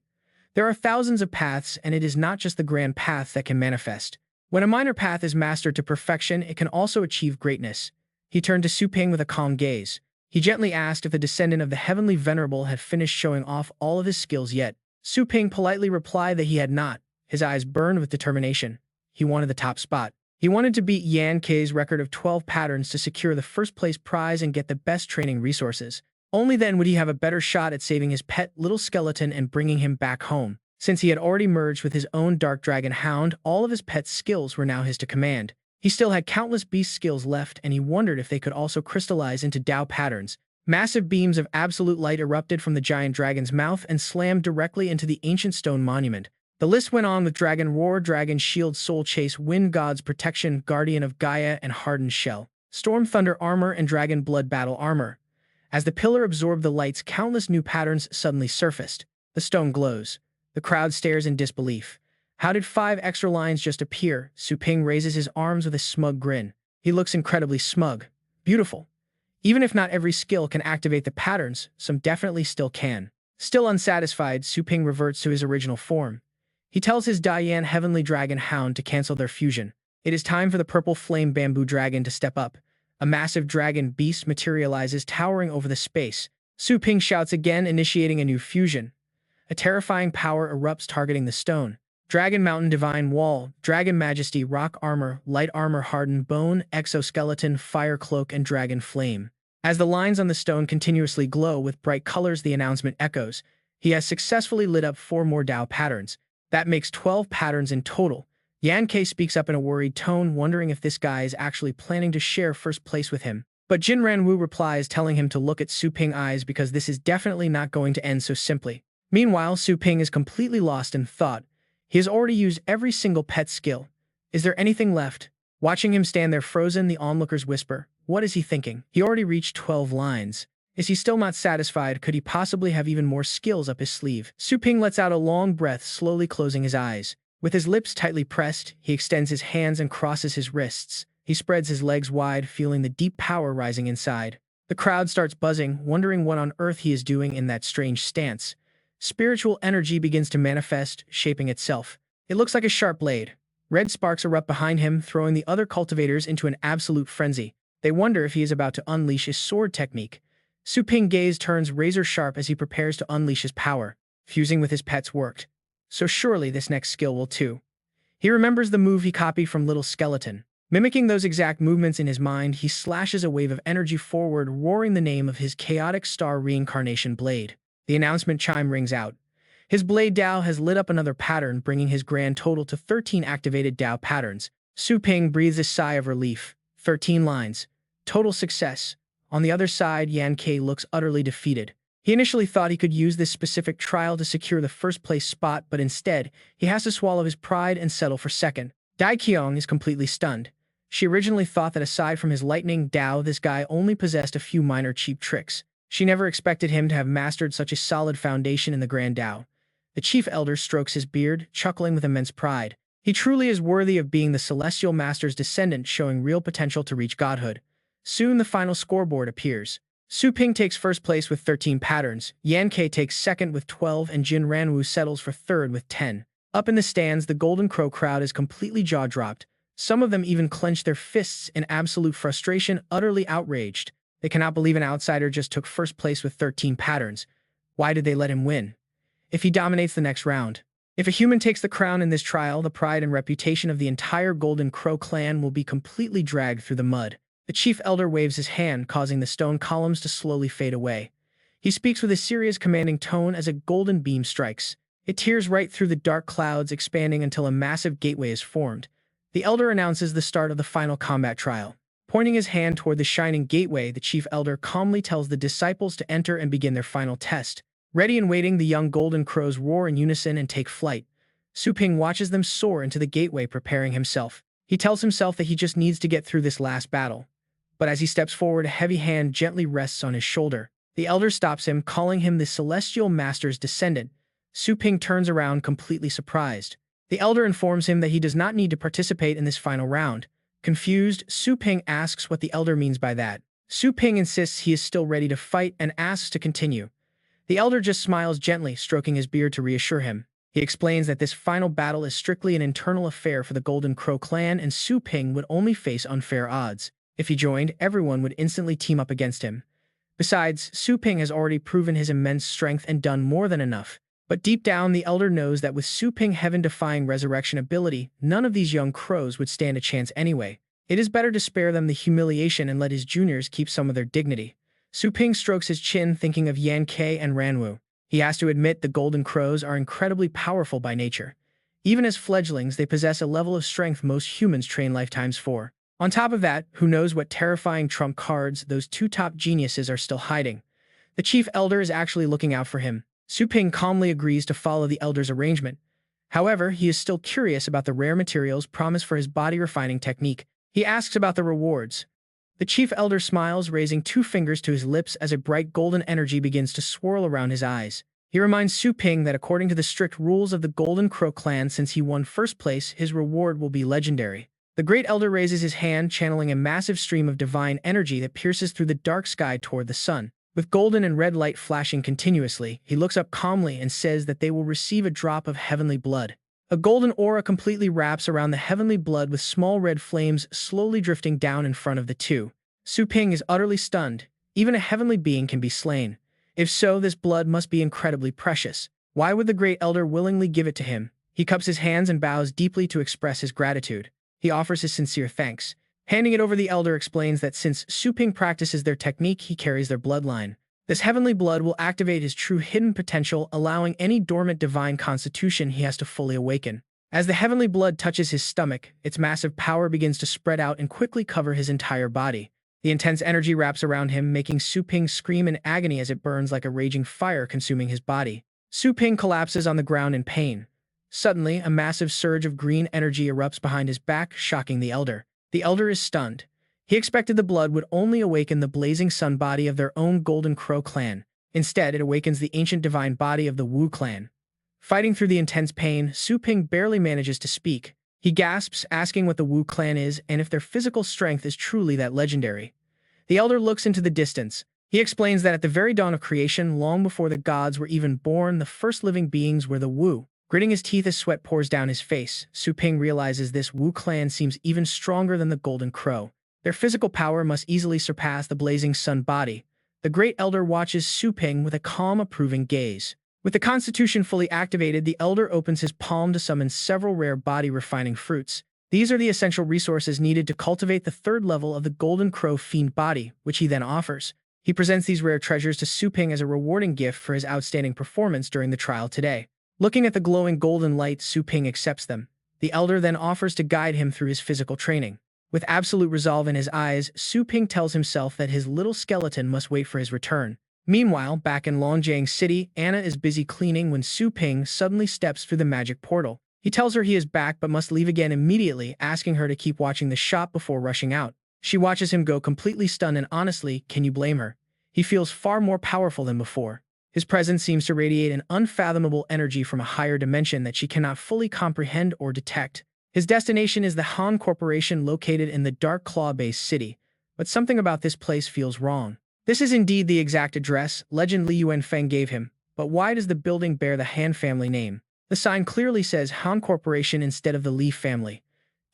There are thousands of paths, and it is not just the grand path that can manifest. When a minor path is mastered to perfection, it can also achieve greatness. He turned to Su Ping with a calm gaze. He gently asked if the descendant of the heavenly venerable had finished showing off all of his skills yet. Su Ping politely replied that he had not. His eyes burned with determination. He wanted the top spot. He wanted to beat Yan Kei's record of 12 patterns to secure the first-place prize and get the best training resources. Only then would he have a better shot at saving his pet little skeleton and bringing him back home. Since he had already merged with his own dark dragon hound, all of his pet's skills were now his to command. He still had countless beast skills left, and he wondered if they could also crystallize into Tao patterns. Massive beams of absolute light erupted from the giant dragon's mouth and slammed directly into the ancient stone monument. The list went on with Dragon Roar, Dragon Shield, Soul Chase, Wind God's Protection, Guardian of Gaia, and Hardened Shell, Storm Thunder Armor, and Dragon Blood Battle Armor. As the pillar absorbed the lights, countless new patterns suddenly surfaced. The stone glows. The crowd stares in disbelief. How did 5 extra lines just appear? Su Ping raises his arms with a smug grin. He looks incredibly smug. Beautiful. Even if not every skill can activate the patterns, some definitely still can. Still unsatisfied, Su Ping reverts to his original form. He tells his Diane Heavenly Dragon Hound to cancel their fusion. It is time for the purple flame bamboo dragon to step up. A massive dragon beast materializes, towering over the space. Su Ping shouts again, initiating a new fusion. A terrifying power erupts, targeting the stone. Dragon Mountain, Divine Wall, Dragon Majesty, Rock Armor, Light Armor, Hardened Bone, Exoskeleton, Fire Cloak, and Dragon Flame. As the lines on the stone continuously glow with bright colors, the announcement echoes. He has successfully lit up 4 more Tao patterns. That makes 12 patterns in total. Yan Kei speaks up in a worried tone, wondering if this guy is actually planning to share first place with him. But Jin Ranwu replies, telling him to look at Su Ping's eyes because this is definitely not going to end so simply. Meanwhile, Su Ping is completely lost in thought. He has already used every single pet skill. Is there anything left? Watching him stand there frozen, the onlookers whisper, what is he thinking? He already reached 12 lines. Is he still not satisfied? Could he possibly have even more skills up his sleeve? Su Ping lets out a long breath, slowly closing his eyes. With his lips tightly pressed, he extends his hands and crosses his wrists. He spreads his legs wide, feeling the deep power rising inside. The crowd starts buzzing, wondering what on earth he is doing in that strange stance. Spiritual energy begins to manifest, shaping itself. It looks like a sharp blade. Red sparks erupt behind him, throwing the other cultivators into an absolute frenzy. They wonder if he is about to unleash his sword technique. Su Ping's gaze turns razor-sharp as he prepares to unleash his power. Fusing with his pets worked. So surely this next skill will too. He remembers the move he copied from Little Skeleton. Mimicking those exact movements in his mind, he slashes a wave of energy forward, roaring the name of his chaotic star reincarnation blade. The announcement chime rings out. His blade Tao has lit up another pattern, bringing his grand total to 13 activated Tao patterns. Su Ping breathes a sigh of relief. 13 lines. Total success. On the other side, Yan Kei looks utterly defeated. He initially thought he could use this specific trial to secure the first-place spot, but instead, he has to swallow his pride and settle for second. Dai Qiong is completely stunned. She originally thought that aside from his lightning Tao, this guy only possessed a few minor cheap tricks. She never expected him to have mastered such a solid foundation in the Grand Tao. The chief elder strokes his beard, chuckling with immense pride. He truly is worthy of being the Celestial Master's descendant, showing real potential to reach godhood. Soon the final scoreboard appears. Su Ping takes first place with 13 patterns, Yan Ke takes second with 12, and Jin Ranwu settles for third with 10. Up in the stands, the Golden Crow crowd is completely jaw-dropped. Some of them even clench their fists in absolute frustration, utterly outraged. They cannot believe an outsider just took first place with 13 patterns. Why did they let him win? If he dominates the next round. If a human takes the crown in this trial, the pride and reputation of the entire Golden Crow clan will be completely dragged through the mud. The chief elder waves his hand, causing the stone columns to slowly fade away. He speaks with a serious, commanding tone as a golden beam strikes. It tears right through the dark clouds, expanding until a massive gateway is formed. The elder announces the start of the final combat trial. Pointing his hand toward the shining gateway, the chief elder calmly tells the disciples to enter and begin their final test. Ready and waiting, the young golden crows roar in unison and take flight. Su Ping watches them soar into the gateway, preparing himself. He tells himself that he just needs to get through this last battle. But as he steps forward, a heavy hand gently rests on his shoulder. The elder stops him, calling him the Celestial Master's descendant. Su Ping turns around, completely surprised. The elder informs him that he does not need to participate in this final round. Confused, Su Ping asks what the elder means by that. Su Ping insists he is still ready to fight and asks to continue. The elder just smiles gently, stroking his beard to reassure him. He explains that this final battle is strictly an internal affair for the Golden Crow clan, and Su Ping would only face unfair odds. If he joined, everyone would instantly team up against him. Besides, Su Ping has already proven his immense strength and done more than enough. But deep down, the elder knows that with Su Ping heaven-defying resurrection ability, none of these young crows would stand a chance anyway. It is better to spare them the humiliation and let his juniors keep some of their dignity. Su Ping strokes his chin, thinking of Yan Ke and Ranwu. He has to admit the Golden Crows are incredibly powerful by nature. Even as fledglings, they possess a level of strength most humans train lifetimes for. On top of that, who knows what terrifying trump cards those two top geniuses are still hiding. The chief elder is actually looking out for him. Su Ping calmly agrees to follow the elder's arrangement. However, he is still curious about the rare materials promised for his body refining technique. He asks about the rewards. The chief elder smiles, raising 2 fingers to his lips as a bright golden energy begins to swirl around his eyes. He reminds Su Ping that according to the strict rules of the Golden Crow clan, since he won first place, his reward will be legendary. The great elder raises his hand, channeling a massive stream of divine energy that pierces through the dark sky toward the sun. With golden and red light flashing continuously, he looks up calmly and says that they will receive a drop of heavenly blood. A golden aura completely wraps around the heavenly blood, with small red flames slowly drifting down in front of the two. Su Ping is utterly stunned. Even a heavenly being can be slain. If so, this blood must be incredibly precious. Why would the great elder willingly give it to him? He cups his hands and bows deeply to express his gratitude. He offers his sincere thanks. Handing it over, the elder explains that since Su Ping practices their technique, he carries their bloodline. This heavenly blood will activate his true hidden potential, allowing any dormant divine constitution he has to fully awaken. As the heavenly blood touches his stomach, its massive power begins to spread out and quickly cover his entire body. The intense energy wraps around him, making Su Ping scream in agony as it burns like a raging fire, consuming his body. Su Ping collapses on the ground in pain. Suddenly, a massive surge of green energy erupts behind his back, shocking the elder. The elder is stunned. He expected the blood would only awaken the blazing sun body of their own Golden Crow clan. Instead, it awakens the ancient divine body of the Wu clan. Fighting through the intense pain, Su Ping barely manages to speak. He gasps, asking what the Wu clan is and if their physical strength is truly that legendary. The elder looks into the distance. He explains that at the very dawn of creation, long before the gods were even born, the first living beings were the Wu. Gritting his teeth as sweat pours down his face, Su Ping realizes this Wu clan seems even stronger than the Golden Crow. Their physical power must easily surpass the blazing sun body. The great elder watches Su Ping with a calm, approving gaze. With the constitution fully activated, the elder opens his palm to summon several rare body-refining fruits. These are the essential resources needed to cultivate the 3rd level of the Golden Crow Fiend body, which he then offers. He presents these rare treasures to Su Ping as a rewarding gift for his outstanding performance during the trial today. Looking at the glowing golden light, Su Ping accepts them. The elder then offers to guide him through his physical training. With absolute resolve in his eyes, Su Ping tells himself that his little skeleton must wait for his return. Meanwhile, back in Longjiang City, Anna is busy cleaning when Su Ping suddenly steps through the magic portal. He tells her he is back but must leave again immediately, asking her to keep watching the shop before rushing out. She watches him go, completely stunned, and honestly, can you blame her? He feels far more powerful than before. His presence seems to radiate an unfathomable energy from a higher dimension that she cannot fully comprehend or detect. His destination is the Han Corporation, located in the Dark Claw Base city, but something about this place feels wrong. This is indeed the exact address Legend Li Yuanfeng gave him, but why does the building bear the Han family name? The sign clearly says Han Corporation instead of the Li family.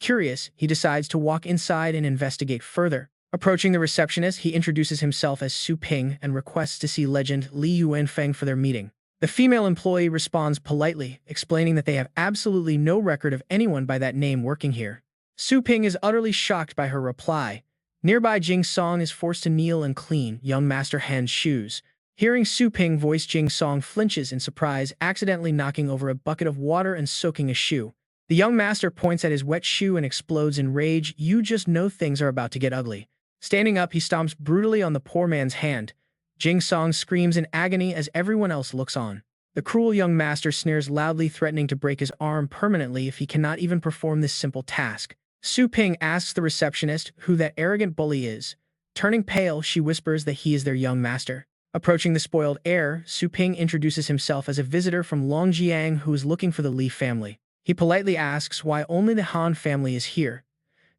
Curious, he decides to walk inside and investigate further. Approaching the receptionist, he introduces himself as Su Ping and requests to see Legend Li Yuanfeng for their meeting. The female employee responds politely, explaining that they have absolutely no record of anyone by that name working here. Su Ping is utterly shocked by her reply. Nearby, Jing Song is forced to kneel and clean young Master Han's shoes. Hearing Su Ping voice, Jing Song flinches in surprise, accidentally knocking over a bucket of water and soaking a shoe. The young master points at his wet shoe and explodes in rage. You just know things are about to get ugly. Standing up, he stomps brutally on the poor man's hand. Jing Song screams in agony as everyone else looks on. The cruel young master sneers loudly, threatening to break his arm permanently if he cannot even perform this simple task. Su Ping asks the receptionist who that arrogant bully is. Turning pale, she whispers that he is their young master. Approaching the spoiled heir, Su Ping introduces himself as a visitor from Longjiang who is looking for the Li family. He politely asks why only the Han family is here.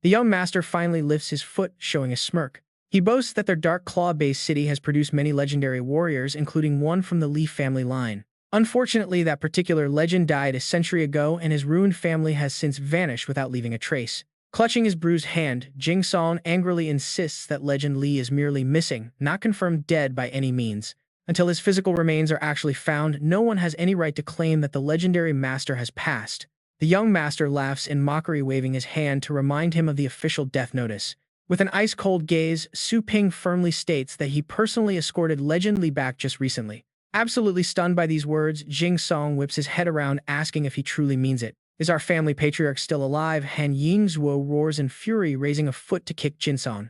The young master finally lifts his foot, showing a smirk. He boasts that their dark claw-based city has produced many legendary warriors, including one from the Li family line. Unfortunately, that particular legend died a century ago, and his ruined family has since vanished without leaving a trace. Clutching his bruised hand, Jing Song angrily insists that Legend Li is merely missing, not confirmed dead by any means. Until his physical remains are actually found, no one has any right to claim that the legendary master has passed. The young master laughs in mockery, waving his hand to remind him of the official death notice. With an ice-cold gaze, Su Ping firmly states that he personally escorted Legend Li back just recently. Absolutely stunned by these words, Jing Song whips his head around, asking if he truly means it. Is our family patriarch still alive? Han Yingzuo roars in fury, raising a foot to kick Jin Song.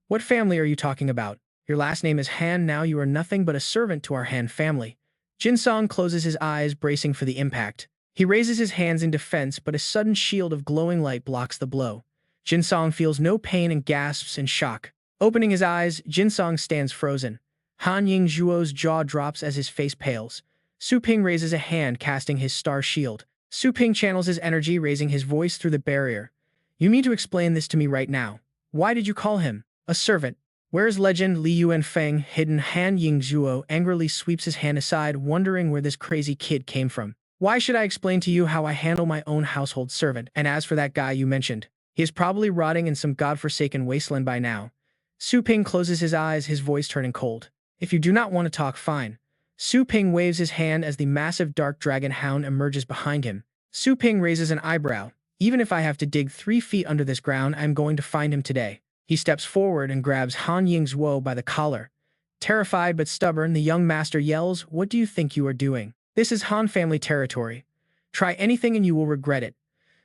What family are you talking about? Your last name is Han, now you are nothing but a servant to our Han family. Jin Song closes his eyes, bracing for the impact. He raises his hands in defense, but a sudden shield of glowing light blocks the blow. Jin Song feels no pain and gasps in shock. Opening his eyes, Jin Song stands frozen. Han Yingzuo's jaw drops as his face pales. Su Ping raises a hand, casting his star shield. Su Ping channels his energy, raising his voice through the barrier. You mean to explain this to me right now? Why did you call him a servant? Where is Legend Li Yuanfeng hidden? Han Yingzuo angrily sweeps his hand aside, wondering where this crazy kid came from. Why should I explain to you how I handle my own household servant? And as for that guy you mentioned, he is probably rotting in some godforsaken wasteland by now. Su Ping closes his eyes, his voice turning cold. If you do not want to talk, fine. Su Ping waves his hand as the massive dark dragon hound emerges behind him. Su Ping raises an eyebrow. Even if I have to dig 3 feet under this ground, I'm going to find him today. He steps forward and grabs Han Yingzuo by the collar. Terrified but stubborn, the young master yells, "What do you think you are doing? This is Han family territory. Try anything and you will regret it."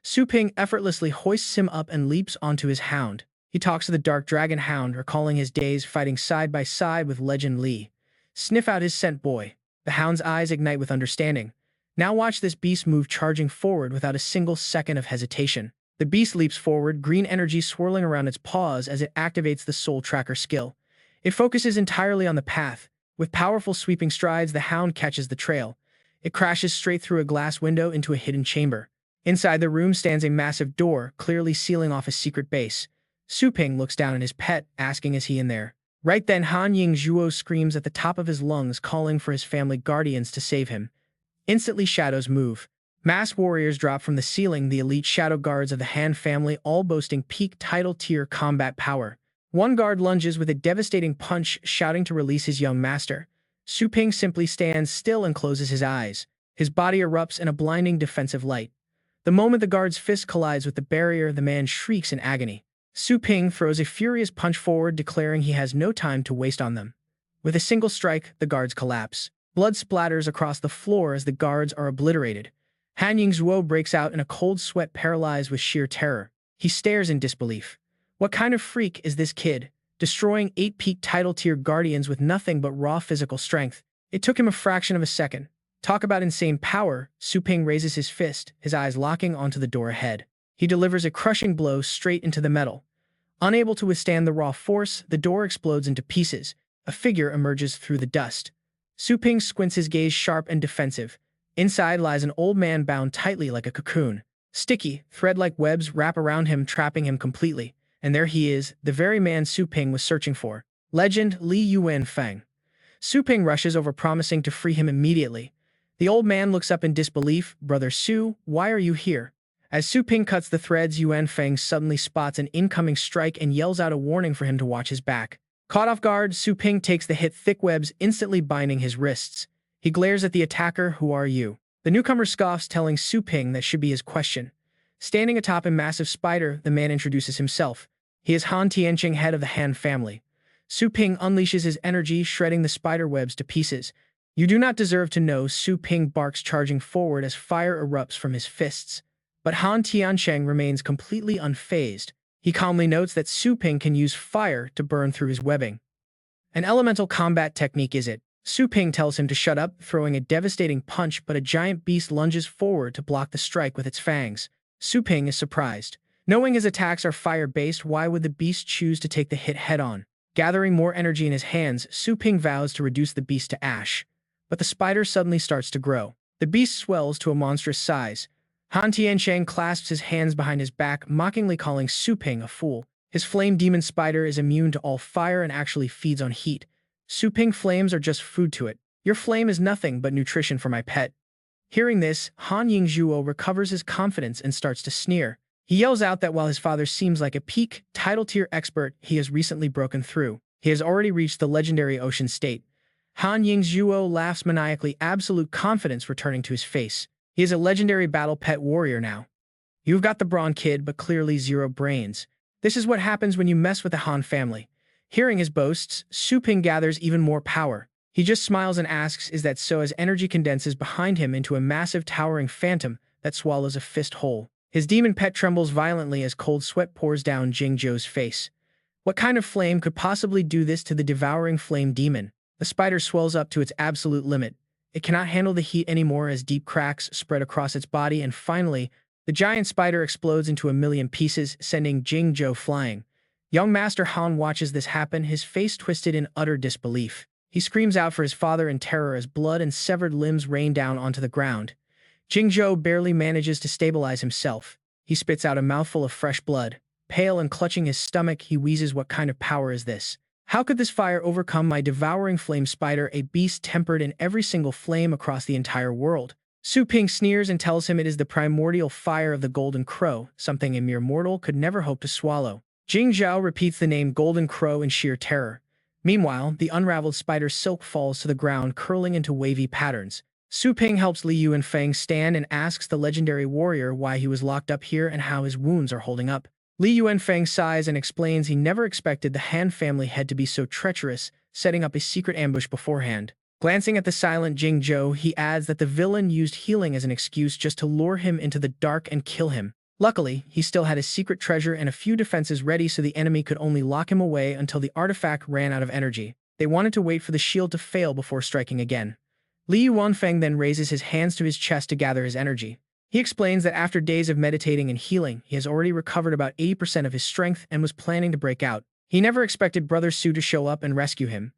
Su Ping effortlessly hoists him up and leaps onto his hound. He talks to the dark dragon hound, recalling his days fighting side by side with Legend Li. Sniff out his scent, boy. The hound's eyes ignite with understanding. Now watch this beast move, charging forward without a single second of hesitation. The beast leaps forward, green energy swirling around its paws as it activates the soul tracker skill. It focuses entirely on the path. With powerful sweeping strides, the hound catches the trail. It crashes straight through a glass window into a hidden chamber. Inside the room stands a massive door, clearly sealing off a secret base. Su Ping looks down at his pet, asking, is he in there? Right then, Han Yingzuo screams at the top of his lungs, calling for his family guardians to save him. Instantly, shadows move. Masked warriors drop from the ceiling, the elite shadow guards of the Han family, all boasting peak title-tier combat power. One guard lunges with a devastating punch, shouting to release his young master. Su Ping simply stands still and closes his eyes. His body erupts in a blinding defensive light. The moment the guard's fist collides with the barrier, the man shrieks in agony. Su Ping throws a furious punch forward, declaring he has no time to waste on them. With a single strike, the guards collapse. Blood splatters across the floor as the guards are obliterated. Han Yingzuo breaks out in a cold sweat, paralyzed with sheer terror. He stares in disbelief. What kind of freak is this kid, destroying 8 peak title-tier guardians with nothing but raw physical strength? It took him a fraction of a second. Talk about insane power. Su Ping raises his fist, his eyes locking onto the door ahead. He delivers a crushing blow straight into the metal. Unable to withstand the raw force, the door explodes into pieces. A figure emerges through the dust. Su Ping squints, his gaze sharp and defensive. Inside lies an old man bound tightly like a cocoon. Sticky, thread-like webs wrap around him, trapping him completely. And there he is, the very man Su Ping was searching for. Legend Li Yuan Feng. Su Ping rushes over promising to free him immediately. The old man looks up in disbelief. Brother Su, why are you here? As Su Ping cuts the threads, Yuan Feng suddenly spots an incoming strike and yells out a warning for him to watch his back. Caught off guard, Su Ping takes the hit, thick webs instantly binding his wrists. He glares at the attacker. Who are you? The newcomer scoffs, telling Su Ping that should be his question. Standing atop a massive spider, the man introduces himself. He is Han Tianqing, head of the Han family. Su Ping unleashes his energy, shredding the spider webs to pieces. You do not deserve to know, Su Ping barks, charging forward as fire erupts from his fists. But Han Tianqing remains completely unfazed. He calmly notes that Su Ping can use fire to burn through his webbing. An elemental combat technique is it? Su Ping tells him to shut up, throwing a devastating punch, but a giant beast lunges forward to block the strike with its fangs. Su Ping is surprised. Knowing his attacks are fire-based, why would the beast choose to take the hit head-on? Gathering more energy in his hands, Su Ping vows to reduce the beast to ash. But the spider suddenly starts to grow. The beast swells to a monstrous size. Han Tianqiang clasps his hands behind his back, mockingly calling Su Ping a fool. His flame demon spider is immune to all fire and actually feeds on heat. Su Ping flames are just food to it. Your flame is nothing but nutrition for my pet. Hearing this, Han Yingzhuo recovers his confidence and starts to sneer. He yells out that while his father seems like a peak, title-tier expert, he has recently broken through. He has already reached the legendary ocean state. Han Yingzhuo laughs maniacally, absolute confidence returning to his face. He is a legendary battle pet warrior now. You've got the brawn, kid, but clearly zero brains. This is what happens when you mess with the Han family. Hearing his boasts, Su Ping gathers even more power. He just smiles and asks, is that so, as energy condenses behind him into a massive towering phantom that swallows a fist whole. His demon pet trembles violently as cold sweat pours down Jingzhou's face. What kind of flame could possibly do this to the devouring flame demon? The spider swells up to its absolute limit. It cannot handle the heat anymore as deep cracks spread across its body, and finally, the giant spider explodes into a million pieces, sending Jingzhou flying. Young Master Han watches this happen, his face twisted in utter disbelief. He screams out for his father in terror as blood and severed limbs rain down onto the ground. Jingzhou barely manages to stabilize himself. He spits out a mouthful of fresh blood. Pale and clutching his stomach, he wheezes, what kind of power is this? How could this fire overcome my devouring flame spider, a beast tempered in every single flame across the entire world? Su Ping sneers and tells him it is the primordial fire of the Golden Crow, something a mere mortal could never hope to swallow. Jingzhou repeats the name Golden Crow in sheer terror. Meanwhile, the unraveled spider silk falls to the ground, curling into wavy patterns. Su Ping helps Li Yuan Feng stand and asks the legendary warrior why he was locked up here and how his wounds are holding up. Li Yuan Feng sighs and explains he never expected the Han family head to be so treacherous, setting up a secret ambush beforehand. Glancing at the silent Jingzhou, he adds that the villain used healing as an excuse just to lure him into the dark and kill him. Luckily, he still had his secret treasure and a few defenses ready, so the enemy could only lock him away until the artifact ran out of energy. They wanted to wait for the shield to fail before striking again. Li Yuanfeng then raises his hands to his chest to gather his energy. He explains that after days of meditating and healing, he has already recovered about 80% of his strength and was planning to break out. He never expected Brother Su to show up and rescue him.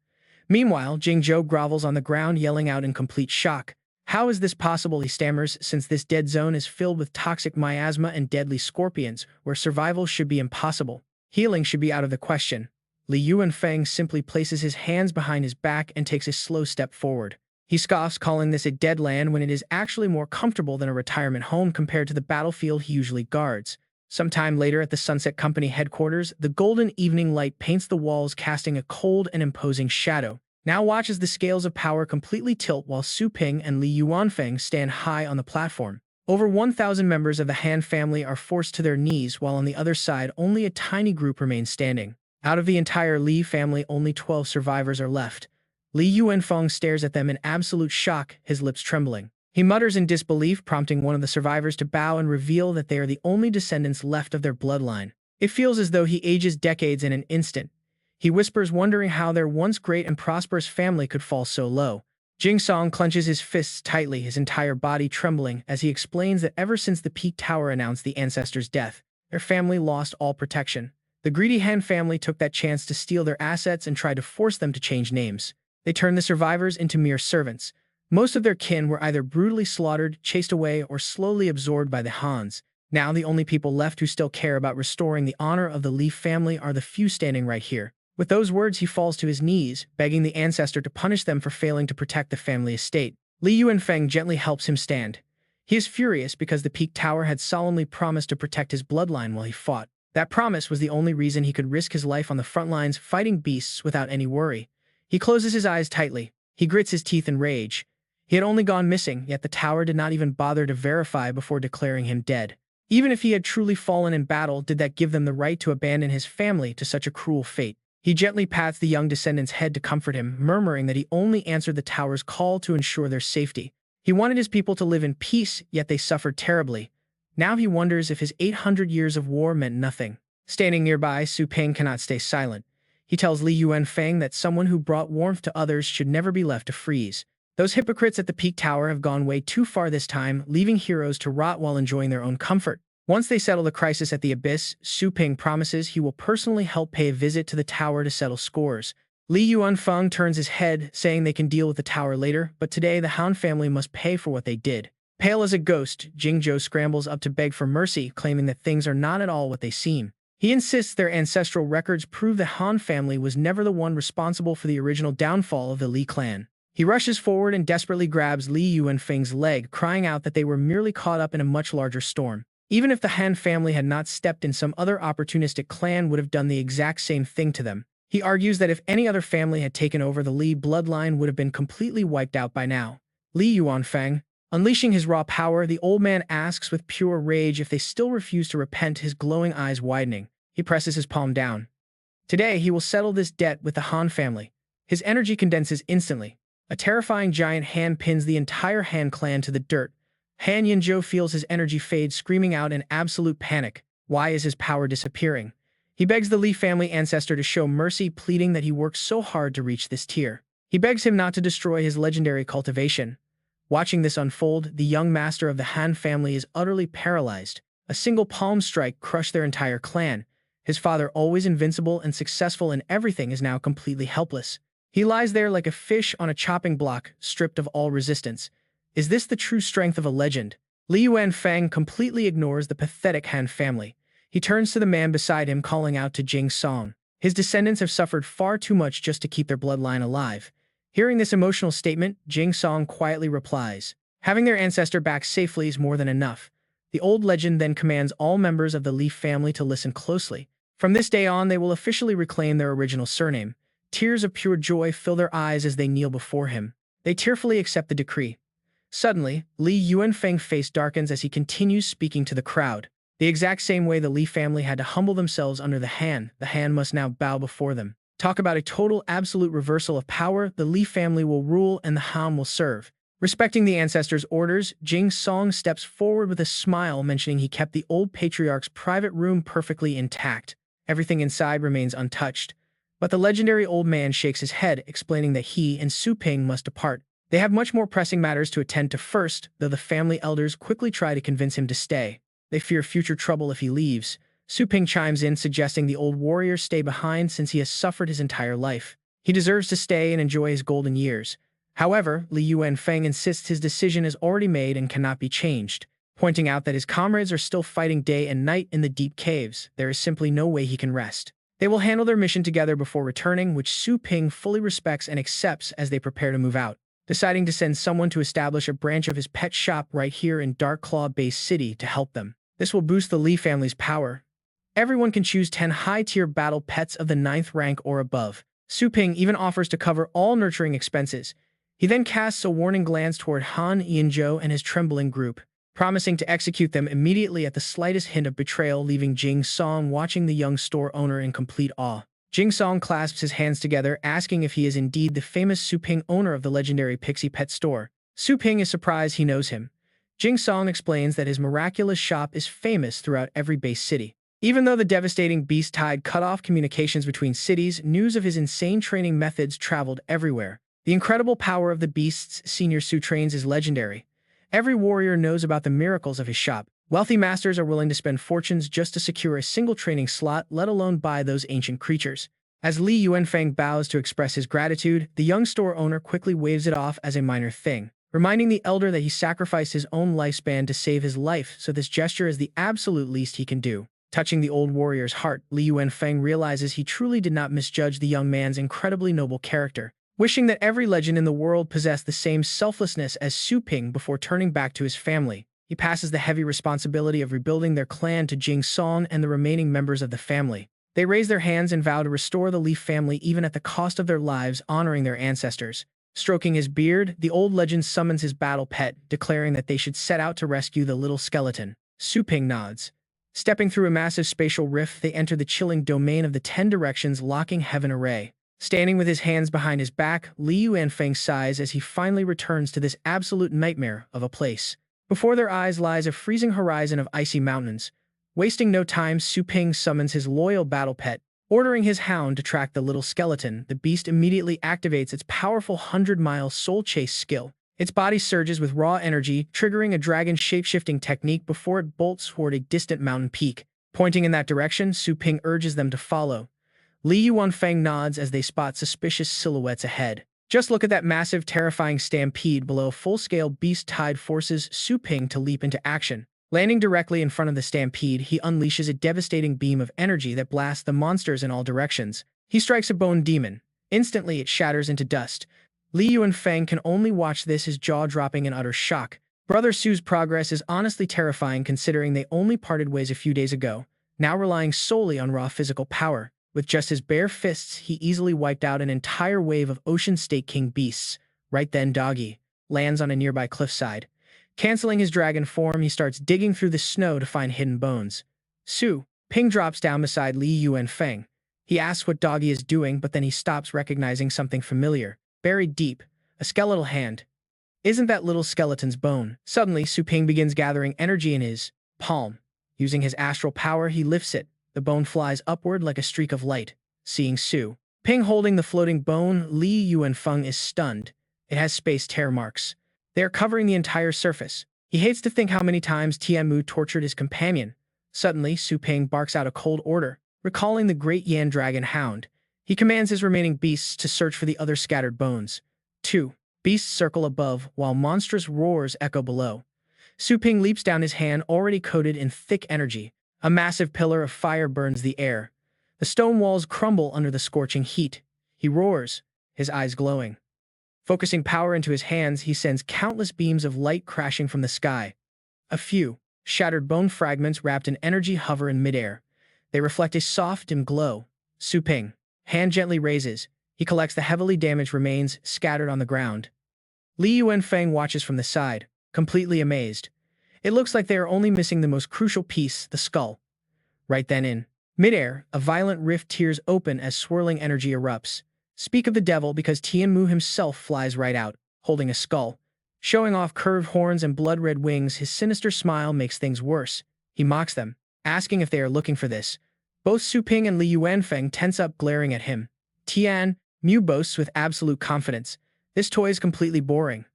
Meanwhile, Jingzhou grovels on the ground, yelling out in complete shock. How is this possible, he stammers, since this dead zone is filled with toxic miasma and deadly scorpions, where survival should be impossible. Healing should be out of the question. Li Yuanfeng simply places his hands behind his back and takes a slow step forward. He scoffs, calling this a dead land when it is actually more comfortable than a retirement home compared to the battlefield he usually guards. Sometime later at the Sunset Company headquarters, the golden evening light paints the walls, casting a cold and imposing shadow. Now watch as the scales of power completely tilt while Su Ping and Li Yuanfeng stand high on the platform. Over 1,000 members of the Han family are forced to their knees, while on the other side only a tiny group remains standing. Out of the entire Li family, only 12 survivors are left. Li Yuanfeng stares at them in absolute shock, his lips trembling. He mutters in disbelief, prompting one of the survivors to bow and reveal that they are the only descendants left of their bloodline. It feels as though he ages decades in an instant. He whispers, wondering how their once great and prosperous family could fall so low. Jing Song clenches his fists tightly, his entire body trembling, as he explains that ever since the Peak Tower announced the ancestors' death, their family lost all protection. The greedy Han family took that chance to steal their assets and tried to force them to change names. They turned the survivors into mere servants. Most of their kin were either brutally slaughtered, chased away, or slowly absorbed by the Hans. Now the only people left who still care about restoring the honor of the Li family are the few standing right here. With those words, he falls to his knees, begging the ancestor to punish them for failing to protect the family estate. Li Yuanfeng gently helps him stand. He is furious because the Peak Tower had solemnly promised to protect his bloodline while he fought. That promise was the only reason he could risk his life on the front lines fighting beasts without any worry. He closes his eyes tightly. He grits his teeth in rage. He had only gone missing, yet the tower did not even bother to verify before declaring him dead. Even if he had truly fallen in battle, did that give them the right to abandon his family to such a cruel fate? He gently pats the young descendant's head to comfort him, murmuring that he only answered the tower's call to ensure their safety. He wanted his people to live in peace, yet they suffered terribly. Now he wonders if his 800 years of war meant nothing. Standing nearby, Su Ping cannot stay silent. He tells Li Yuanfeng that someone who brought warmth to others should never be left to freeze. Those hypocrites at the Peak Tower have gone way too far this time, leaving heroes to rot while enjoying their own comfort. Once they settle the crisis at the Abyss, Su Ping promises he will personally help pay a visit to the tower to settle scores. Li Yuanfeng turns his head, saying they can deal with the tower later, but today the Han family must pay for what they did. Pale as a ghost, Jingzhou scrambles up to beg for mercy, claiming that things are not at all what they seem. He insists their ancestral records prove the Han family was never the one responsible for the original downfall of the Li clan. He rushes forward and desperately grabs Li Yuanfeng's leg, crying out that they were merely caught up in a much larger storm. Even if the Han family had not stepped in, some other opportunistic clan would have done the exact same thing to them. He argues that if any other family had taken over, the Li bloodline would have been completely wiped out by now. Li Yuanfeng, unleashing his raw power, the old man asks with pure rage if they still refuse to repent, his glowing eyes widening. He presses his palm down. Today, he will settle this debt with the Han family. His energy condenses instantly. A terrifying giant hand pins the entire Han clan to the dirt. Han Yinzhou feels his energy fade, screaming out in absolute panic. Why is his power disappearing? He begs the Li family ancestor to show mercy, pleading that he worked so hard to reach this tier. He begs him not to destroy his legendary cultivation. Watching this unfold, the young master of the Han family is utterly paralyzed. A single palm strike crushed their entire clan. His father, always invincible and successful in everything, is now completely helpless. He lies there like a fish on a chopping block, stripped of all resistance. Is this the true strength of a legend? Li Yuanfeng completely ignores the pathetic Han family. He turns to the man beside him, calling out to Jing Song. His descendants have suffered far too much just to keep their bloodline alive. Hearing this emotional statement, Jing Song quietly replies, "Having their ancestor back safely is more than enough." The old legend then commands all members of the Li family to listen closely. From this day on, they will officially reclaim their original surname. Tears of pure joy fill their eyes as they kneel before him. They tearfully accept the decree. Suddenly, Li Yuanfeng's face darkens as he continues speaking to the crowd. The exact same way the Li family had to humble themselves under the Han must now bow before them. Talk about a total absolute reversal of power. The Li family will rule and the Han will serve. Respecting the ancestors' orders, Jing Song steps forward with a smile, mentioning he kept the old patriarch's private room perfectly intact. Everything inside remains untouched. But the legendary old man shakes his head, explaining that he and Su Ping must depart. They have much more pressing matters to attend to first, though the family elders quickly try to convince him to stay. They fear future trouble if he leaves. Su Ping chimes in, suggesting the old warrior stay behind since he has suffered his entire life. He deserves to stay and enjoy his golden years. However, Li Yuanfeng insists his decision is already made and cannot be changed, pointing out that his comrades are still fighting day and night in the deep caves. There is simply no way he can rest. They will handle their mission together before returning, which Su Ping fully respects and accepts as they prepare to move out, deciding to send someone to establish a branch of his pet shop right here in Dark Claw Base City to help them. This will boost the Li family's power. Everyone can choose 10 high-tier battle pets of the 9th rank or above. Su Ping even offers to cover all nurturing expenses. He then casts a warning glance toward Han Yinzhou and his trembling group, promising to execute them immediately at the slightest hint of betrayal, leaving Jing Song watching the young store owner in complete awe. Jing Song clasps his hands together, asking if he is indeed the famous Su Ping, owner of the legendary Pixie Pet Store. Su Ping is surprised he knows him. Jing Song explains that his miraculous shop is famous throughout every base city. Even though the devastating beast tide cut off communications between cities, news of his insane training methods traveled everywhere. The incredible power of the beast's senior Su trains is legendary. Every warrior knows about the miracles of his shop. Wealthy masters are willing to spend fortunes just to secure a single training slot, let alone buy those ancient creatures. As Li Yuanfeng bows to express his gratitude, the young store owner quickly waves it off as a minor thing, reminding the elder that he sacrificed his own lifespan to save his life, so this gesture is the absolute least he can do. Touching the old warrior's heart, Li Yuanfeng realizes he truly did not misjudge the young man's incredibly noble character. Wishing that every legend in the world possessed the same selflessness as Su Ping before turning back to his family, he passes the heavy responsibility of rebuilding their clan to Jing Song and the remaining members of the family. They raise their hands and vow to restore the Li family even at the cost of their lives, honoring their ancestors. Stroking his beard, the old legend summons his battle pet, declaring that they should set out to rescue the little skeleton. Su Ping nods. Stepping through a massive spatial rift, they enter the chilling domain of the 10 directions, locking heaven array. Standing with his hands behind his back, Li Yuanfeng sighs as he finally returns to this absolute nightmare of a place. Before their eyes lies a freezing horizon of icy mountains. Wasting no time, Su Ping summons his loyal battle pet. Ordering his hound to track the little skeleton, the beast immediately activates its powerful 100-mile soul chase skill. Its body surges with raw energy, triggering a dragon shape-shifting technique before it bolts toward a distant mountain peak. Pointing in that direction, Su Ping urges them to follow. Li Yuanfeng nods as they spot suspicious silhouettes ahead. Just look at that massive, terrifying stampede below. Full-scale beast tide forces Su Ping to leap into action. Landing directly in front of the stampede, he unleashes a devastating beam of energy that blasts the monsters in all directions. He strikes a bone demon. Instantly, it shatters into dust. Li Yuanfeng can only watch this, his jaw dropping in utter shock. Brother Su's progress is honestly terrifying considering they only parted ways a few days ago, now relying solely on raw physical power. With just his bare fists, he easily wiped out an entire wave of Ocean State King beasts. Right then, Doggy lands on a nearby cliffside. Canceling his dragon form, he starts digging through the snow to find hidden bones. Su Ping drops down beside Li Yuanfeng. He asks what Doggy is doing, but then he stops, recognizing something familiar. Buried deep, a skeletal hand. Isn't that little skeleton's bone? Suddenly, Su Ping begins gathering energy in his palm. Using his astral power, he lifts it. The bone flies upward like a streak of light. Seeing Su Ping holding the floating bone, Li Yuanfeng is stunned. It has space tear marks. They are covering the entire surface. He hates to think how many times Tianmu tortured his companion. Suddenly, Su Ping barks out a cold order, recalling the great Yan dragon hound. He commands his remaining beasts to search for the other scattered bones. 2 beasts circle above, while monstrous roars echo below. Su Ping leaps down, his hand already coated in thick energy. A massive pillar of fire burns the air. The stone walls crumble under the scorching heat. He roars, his eyes glowing. Focusing power into his hands, he sends countless beams of light crashing from the sky. A few shattered bone fragments wrapped in energy hover in midair. They reflect a soft, dim glow. Su Ping hand gently raises. He collects the heavily damaged remains scattered on the ground. Li Yuanfeng watches from the side, completely amazed. It looks like they are only missing the most crucial piece, the skull. Right then, in midair, a violent rift tears open as swirling energy erupts. Speak of the devil, because Tianmu himself flies right out, holding a skull. Showing off curved horns and blood-red wings, his sinister smile makes things worse. He mocks them, asking if they are looking for this. Both Su Ping and Li Yuanfeng tense up, glaring at him. Tianmu boasts with absolute confidence. This toy is completely boring.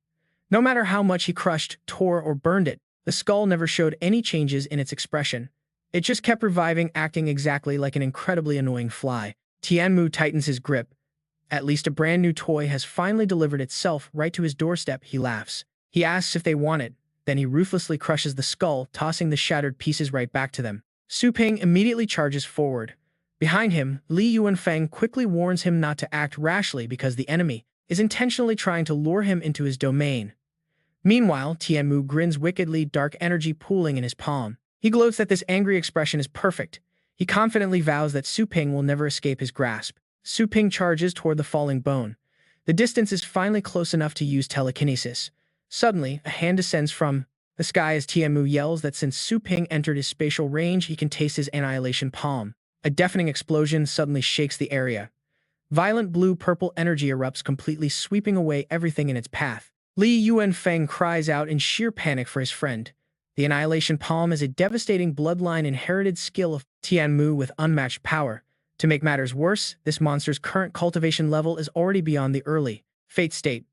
No matter how much he crushed, tore, or burned it, the skull never showed any changes in its expression. It just kept reviving, acting exactly like an incredibly annoying fly. Tianmu tightens his grip. At least a brand new toy has finally delivered itself right to his doorstep. He laughs. He asks if they want it. Then he ruthlessly crushes the skull, tossing the shattered pieces right back to them. Su Ping immediately charges forward. Behind him, Li Yuanfeng quickly warns him not to act rashly because the enemy is intentionally trying to lure him into his domain. Meanwhile, Tianmu grins wickedly, dark energy pooling in his palm. He gloats that this angry expression is perfect. He confidently vows that Su Ping will never escape his grasp. Su Ping charges toward the falling bone. The distance is finally close enough to use telekinesis. Suddenly, a hand descends from the sky as Tianmu yells that since Su Ping entered his spatial range, he can taste his annihilation palm. A deafening explosion suddenly shakes the area. Violent blue-purple energy erupts, completely sweeping away everything in its path. Li Yuanfeng cries out in sheer panic for his friend. The annihilation palm is a devastating bloodline inherited skill of Tianmu with unmatched power. To make matters worse, this monster's current cultivation level is already beyond the early fate state.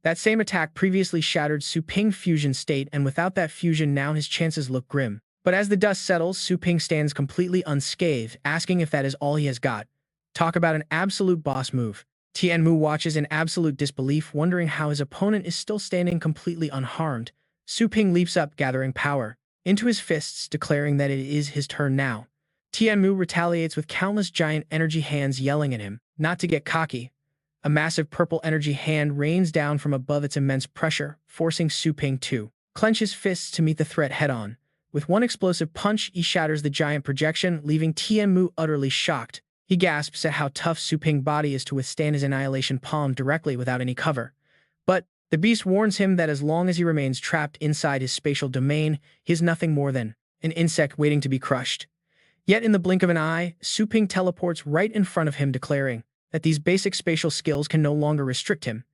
That same attack previously shattered Su Ping's fusion state, and without that fusion now his chances look grim. But as the dust settles, Su Ping stands completely unscathed, asking if that is all he has got. Talk about an absolute boss move. Tianmu watches in absolute disbelief, wondering how his opponent is still standing completely unharmed. Su Ping leaps up, gathering power into his fists, declaring that it is his turn now. Tianmu retaliates with countless giant energy hands yelling at him not to get cocky. A massive purple energy hand rains down from above its immense pressure, forcing Su Ping to clench his fists to meet the threat head-on. With one explosive punch, he shatters the giant projection, leaving Tianmu utterly shocked. He gasps at how tough Su Ping's body is to withstand his annihilation palm directly without any cover. But the beast warns him that as long as he remains trapped inside his spatial domain, he is nothing more than an insect waiting to be crushed. Yet in the blink of an eye, Su Ping teleports right in front of him, declaring that these basic spatial skills can no longer restrict him.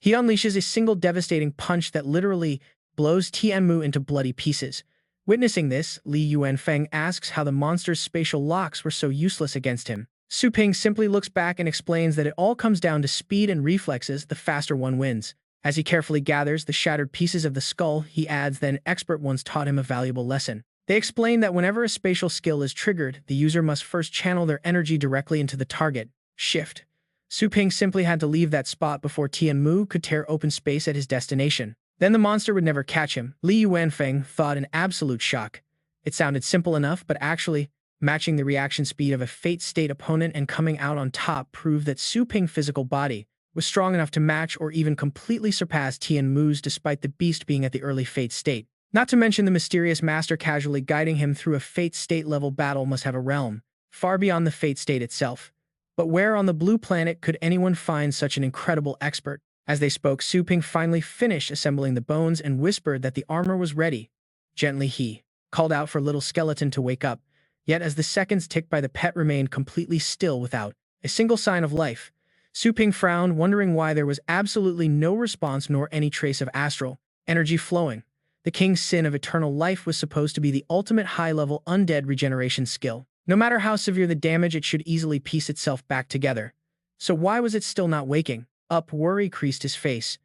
He unleashes a single devastating punch that literally blows Tianmu into bloody pieces. Witnessing this, Li Yuanfeng asks how the monster's spatial locks were so useless against him. Su Ping simply looks back and explains that it all comes down to speed and reflexes, the faster one wins. As he carefully gathers the shattered pieces of the skull, he adds that an expert once taught him a valuable lesson. They explain that whenever a spatial skill is triggered, the user must first channel their energy directly into the target. Shift. Su Ping simply had to leave that spot before Tianmu could tear open space at his destination. Then the monster would never catch him. Li Yuanfeng thought in absolute shock. It sounded simple enough, but actually, matching the reaction speed of a Fate State opponent and coming out on top proved that Su Ping's physical body was strong enough to match or even completely surpass Tianmu's despite the beast being at the early Fate State. Not to mention the mysterious master casually guiding him through a Fate State level battle must have a realm far beyond the Fate State itself. But where on the blue planet could anyone find such an incredible expert? As they spoke, Su Ping finally finished assembling the bones and whispered that the armor was ready. Gently he called out for little skeleton to wake up, yet as the seconds ticked by the pet remained completely still without a single sign of life. Su Ping frowned, wondering why there was absolutely no response nor any trace of astral energy flowing. The king's sin of eternal life was supposed to be the ultimate high-level undead regeneration skill. No matter how severe the damage, it should easily piece itself back together. So why was it still not waking up? Worry creased his face.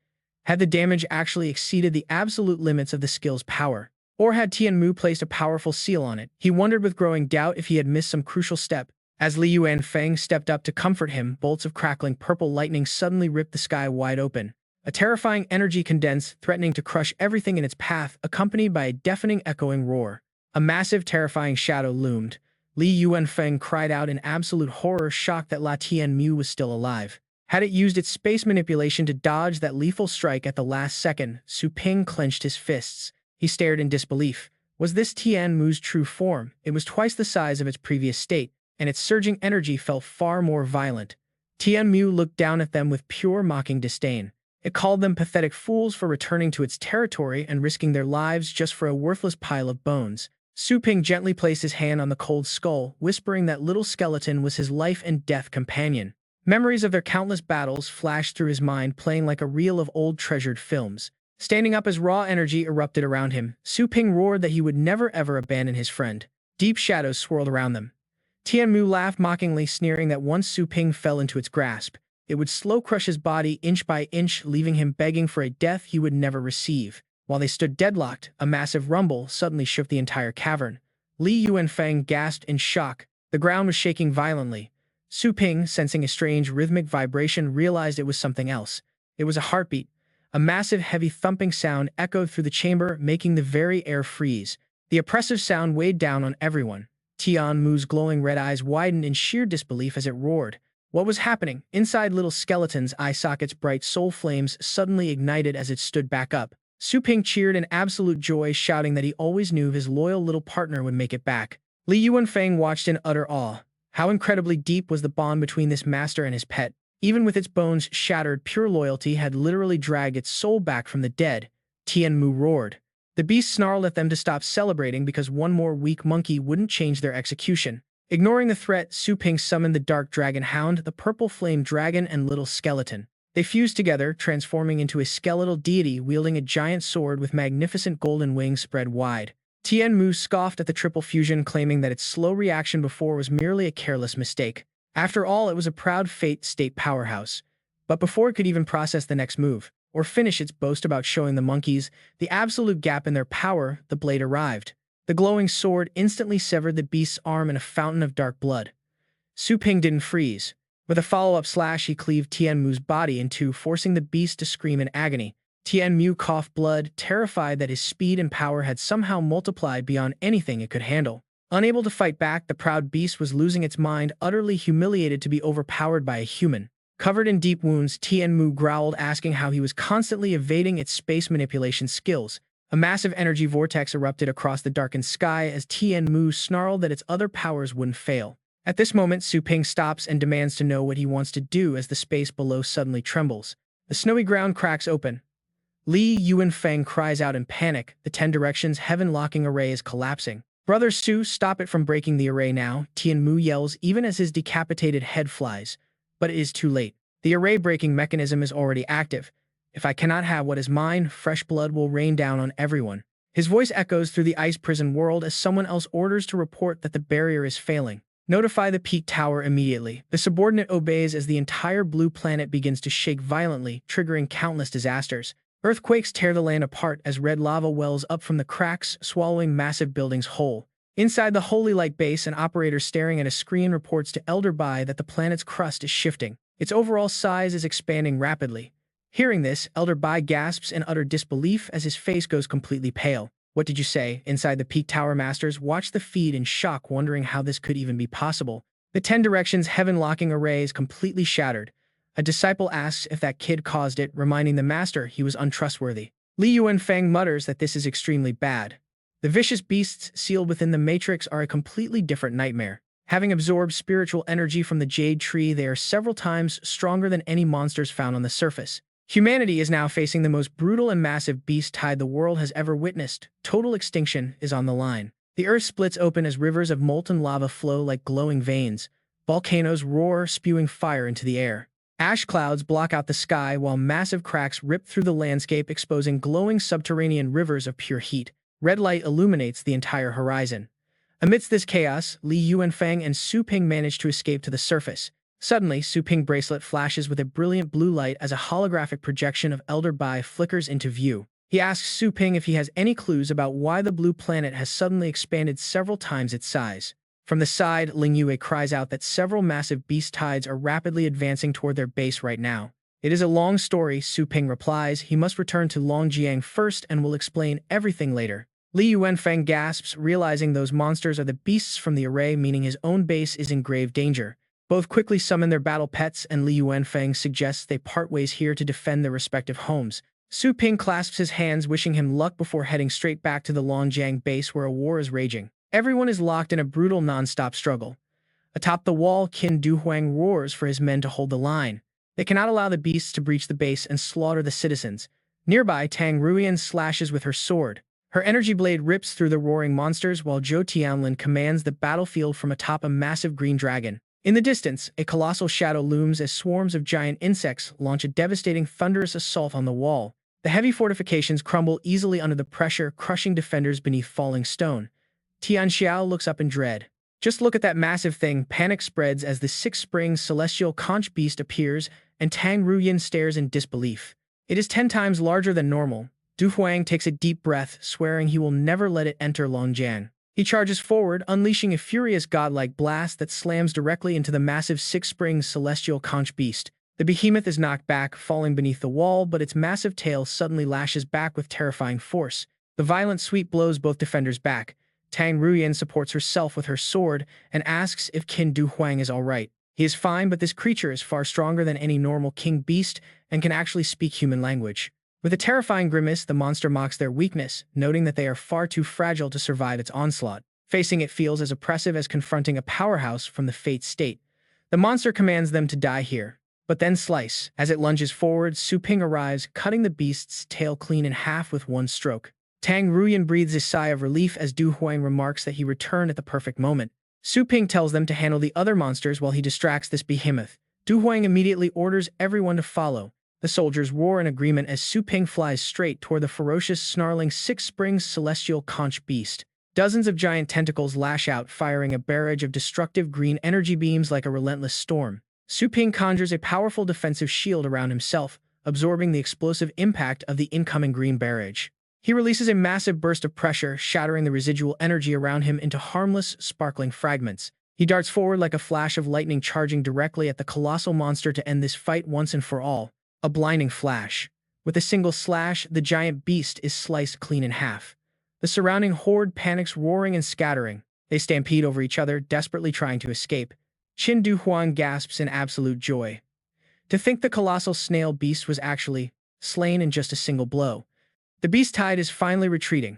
Had the damage actually exceeded the absolute limits of the skill's power? Or had Tianmu placed a powerful seal on it? He wondered with growing doubt if he had missed some crucial step. As Li Yuanfeng stepped up to comfort him, bolts of crackling purple lightning suddenly ripped the sky wide open. A terrifying energy condense, threatening to crush everything in its path, accompanied by a deafening echoing roar. A massive, terrifying shadow loomed. Li Yuanfeng cried out in absolute horror, shocked that La Tianmu was still alive. Had it used its space manipulation to dodge that lethal strike at the last second? Su Ping clenched his fists. He stared in disbelief. Was this Tianmu's true form? It was twice the size of its previous state, and its surging energy felt far more violent. Tianmu looked down at them with pure mocking disdain. It called them pathetic fools for returning to its territory and risking their lives just for a worthless pile of bones. Su Ping gently placed his hand on the cold skull, whispering that little skeleton was his life and death companion. Memories of their countless battles flashed through his mind, playing like a reel of old treasured films. Standing up as raw energy erupted around him, Su Ping roared that he would never ever abandon his friend. Deep shadows swirled around them. Tianmu laughed mockingly, sneering that once Su Ping fell into its grasp, it would slow crush his body inch by inch, leaving him begging for a death he would never receive. While they stood deadlocked, a massive rumble suddenly shook the entire cavern. Li Yuanfeng gasped in shock. The ground was shaking violently. Su Ping, sensing a strange rhythmic vibration, realized it was something else. It was a heartbeat. A massive, heavy thumping sound echoed through the chamber, making the very air freeze. The oppressive sound weighed down on everyone. Tianmu's glowing red eyes widened in sheer disbelief as it roared. What was happening? Inside little skeleton's eye sockets, bright soul flames suddenly ignited as it stood back up. Su Ping cheered in absolute joy, shouting that he always knew his loyal little partner would make it back. Li Yuanfeng watched in utter awe. How incredibly deep was the bond between this master and his pet. Even with its bones shattered, pure loyalty had literally dragged its soul back from the dead. Tianmu roared. The beast snarled at them to stop celebrating because one more weak monkey wouldn't change their execution. Ignoring the threat, Su Ping summoned the dark dragon hound, the purple flame dragon, and little skeleton. They fused together, transforming into a skeletal deity wielding a giant sword with magnificent golden wings spread wide. Tianmu scoffed at the triple fusion, claiming that its slow reaction before was merely a careless mistake. After all, it was a proud Fate State powerhouse. But before it could even process the next move, or finish its boast about showing the monkeys the absolute gap in their power, the blade arrived. The glowing sword instantly severed the beast's arm in a fountain of dark blood. Su Ping didn't freeze. With a follow-up slash, he cleaved Tianmu's body in two, forcing the beast to scream in agony. Tianmu coughed blood, terrified that his speed and power had somehow multiplied beyond anything it could handle. Unable to fight back, the proud beast was losing its mind, utterly humiliated to be overpowered by a human. Covered in deep wounds, Tianmu growled, asking how he was constantly evading its space manipulation skills. A massive energy vortex erupted across the darkened sky as Tianmu snarled that its other powers wouldn't fail. At this moment, Su Ping stops and demands to know what he wants to do as the space below suddenly trembles. The snowy ground cracks open. Li Yuanfeng cries out in panic. The 10 directions heaven-locking array is collapsing. Brother Su, stop it from breaking the array now, Tianmu yells even as his decapitated head flies. But it is too late. The array-breaking mechanism is already active. If I cannot have what is mine, fresh blood will rain down on everyone. His voice echoes through the ice prison world as someone else orders to report that the barrier is failing. Notify the peak tower immediately. The subordinate obeys as the entire blue planet begins to shake violently, triggering countless disasters. Earthquakes tear the land apart as red lava wells up from the cracks, swallowing massive buildings whole. Inside the Holy Light base, an operator staring at a screen reports to Elder Bai that the planet's crust is shifting. Its overall size is expanding rapidly. Hearing this, Elder Bai gasps in utter disbelief as his face goes completely pale. What did you say? Inside the Peak Tower Masters watch the feed in shock, wondering how this could even be possible. The 10 directions heaven-locking array is completely shattered. A disciple asks if that kid caused it, reminding the master he was untrustworthy. Li Yuanfeng mutters that this is extremely bad. The vicious beasts sealed within the matrix are a completely different nightmare. Having absorbed spiritual energy from the jade tree, they are several times stronger than any monsters found on the surface. Humanity is now facing the most brutal and massive beast tide the world has ever witnessed. Total extinction is on the line. The earth splits open as rivers of molten lava flow like glowing veins. Volcanoes roar, spewing fire into the air. Ash clouds block out the sky while massive cracks rip through the landscape, exposing glowing subterranean rivers of pure heat. Red light illuminates the entire horizon. Amidst this chaos, Li Yuanfeng and Su Ping manage to escape to the surface. Suddenly, Su Ping bracelet flashes with a brilliant blue light as a holographic projection of Elder Bai flickers into view. He asks Su Ping if he has any clues about why the blue planet has suddenly expanded several times its size. From the side, Ling Yue cries out that several massive beast tides are rapidly advancing toward their base right now. It is a long story, Su Ping replies. He must return to Longjiang first and will explain everything later. Li Yuanfeng gasps, realizing those monsters are the beasts from the array, meaning his own base is in grave danger. Both quickly summon their battle pets, and Li Yuanfeng suggests they part ways here to defend their respective homes. Su Ping clasps his hands, wishing him luck before heading straight back to the Longjiang base where a war is raging. Everyone is locked in a brutal non-stop struggle. Atop the wall, Qin Duhuang roars for his men to hold the line. They cannot allow the beasts to breach the base and slaughter the citizens. Nearby, Tang Ruian slashes with her sword. Her energy blade rips through the roaring monsters while Zhou Tianlin commands the battlefield from atop a massive green dragon. In the distance, a colossal shadow looms as swarms of giant insects launch a devastating thunderous assault on the wall. The heavy fortifications crumble easily under the pressure, crushing defenders beneath falling stone. Tian Xiao looks up in dread. Just look at that massive thing. Panic spreads as the six-spring celestial conch beast appears, and Tang Ruyin stares in disbelief. It is 10 times larger than normal. Du Huang takes a deep breath, swearing he will never let it enter Longjiang. He charges forward, unleashing a furious godlike blast that slams directly into the massive six-spring celestial conch beast. The behemoth is knocked back, falling beneath the wall, but its massive tail suddenly lashes back with terrifying force. The violent sweep blows both defenders back. Tang Ruyan supports herself with her sword and asks if Qin Du Huang is all right. He is fine, but this creature is far stronger than any normal king beast and can actually speak human language. With a terrifying grimace, the monster mocks their weakness, noting that they are far too fragile to survive its onslaught. Facing it feels as oppressive as confronting a powerhouse from the Fate state. The monster commands them to die here, but then slice. As it lunges forward, Su Ping arrives, cutting the beast's tail clean in half with one stroke. Tang Ruyan breathes a sigh of relief as Du Huang remarks that he returned at the perfect moment. Su Ping tells them to handle the other monsters while he distracts this behemoth. Du Huang immediately orders everyone to follow. The soldiers roar in agreement as Su Ping flies straight toward the ferocious, snarling six-spring celestial conch beast. Dozens of giant tentacles lash out, firing a barrage of destructive green energy beams like a relentless storm. Su Ping conjures a powerful defensive shield around himself, absorbing the explosive impact of the incoming green barrage. He releases a massive burst of pressure, shattering the residual energy around him into harmless, sparkling fragments. He darts forward like a flash of lightning, charging directly at the colossal monster to end this fight once and for all. A blinding flash. With a single slash, the giant beast is sliced clean in half. The surrounding horde panics, roaring and scattering. They stampede over each other, desperately trying to escape. Qin Du Huang gasps in absolute joy. To think the colossal snail beast was actually slain in just a single blow. The beast tide is finally retreating.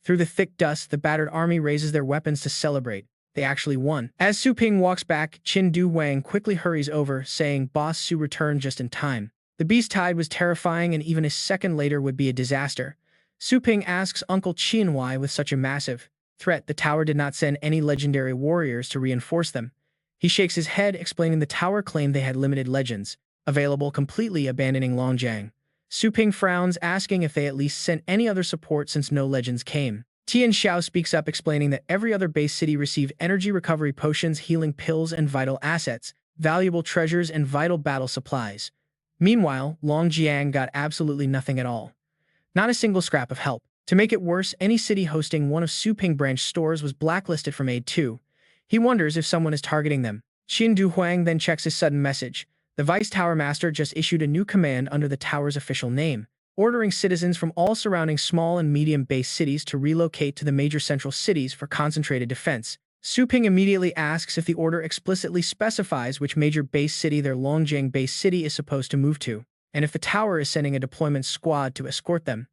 Through the thick dust, the battered army raises their weapons to celebrate. They actually won. As Su Ping walks back, Qin Du Huang quickly hurries over, saying Boss Su returned just in time. The beast tide was terrifying, and even a second later would be a disaster. Su Ping asks Uncle Qin why, with such a massive threat, the tower did not send any legendary warriors to reinforce them. He shakes his head, explaining the tower claimed they had limited legends available, completely abandoning Longjiang. Su Ping frowns, asking if they at least sent any other support since no legends came. Tian Xiao speaks up, explaining that every other base city received energy recovery potions, healing pills, and vital assets, valuable treasures, and vital battle supplies. Meanwhile, Longjiang got absolutely nothing at all. Not a single scrap of help. To make it worse, any city hosting one of Su Ping branch stores was blacklisted from aid too. He wonders if someone is targeting them. Qin Du Huang then checks his sudden message. The Vice Tower Master just issued a new command under the tower's official name, ordering citizens from all surrounding small and medium-based cities to relocate to the major central cities for concentrated defense. Su Ping immediately asks if the order explicitly specifies which major base city their Longjiang base city is supposed to move to, and if the tower is sending a deployment squad to escort them.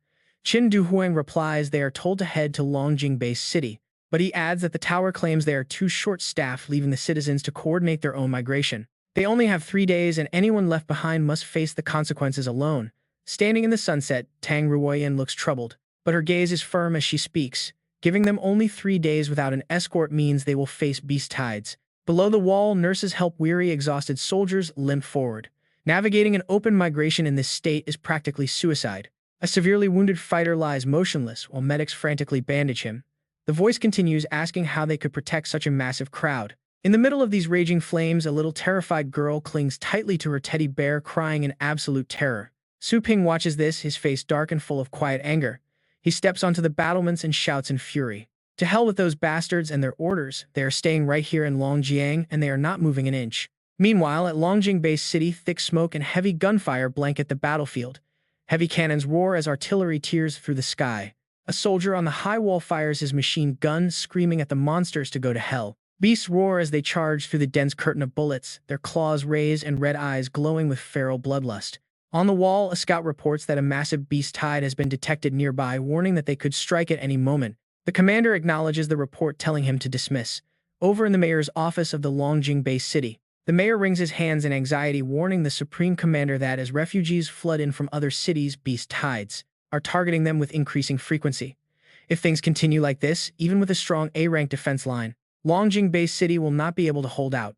Qin Du Huang replies they are told to head to Longjing base city, but he adds that the tower claims they are too short-staffed, leaving the citizens to coordinate their own migration. They only have 3 days, and anyone left behind must face the consequences alone. Standing in the sunset, Tang Ruoyan looks troubled, but her gaze is firm as she speaks. Giving them only 3 days without an escort means they will face beast tides. Below the wall, nurses help weary, exhausted soldiers limp forward. Navigating an open migration in this state is practically suicide. A severely wounded fighter lies motionless while medics frantically bandage him. The voice continues, asking how they could protect such a massive crowd. In the middle of these raging flames, a little terrified girl clings tightly to her teddy bear, crying in absolute terror. Su Ping watches this, his face dark and full of quiet anger. He steps onto the battlements and shouts in fury. To hell with those bastards and their orders. They are staying right here in Longjiang, and they are not moving an inch. Meanwhile, at Longjing Base City, thick smoke and heavy gunfire blanket the battlefield. Heavy cannons roar as artillery tears through the sky. A soldier on the high wall fires his machine gun, screaming at the monsters to go to hell. Beasts roar as they charge through the dense curtain of bullets, their claws raised and red eyes glowing with feral bloodlust. On the wall, a scout reports that a massive beast tide has been detected nearby, warning that they could strike at any moment. The commander acknowledges the report, telling him to dismiss. Over in the mayor's office of the Longjing Base City, the mayor wrings his hands in anxiety, warning the supreme commander that as refugees flood in from other cities, beast tides are targeting them with increasing frequency. If things continue like this, even with a strong A-rank defense line, Longjing Base City will not be able to hold out.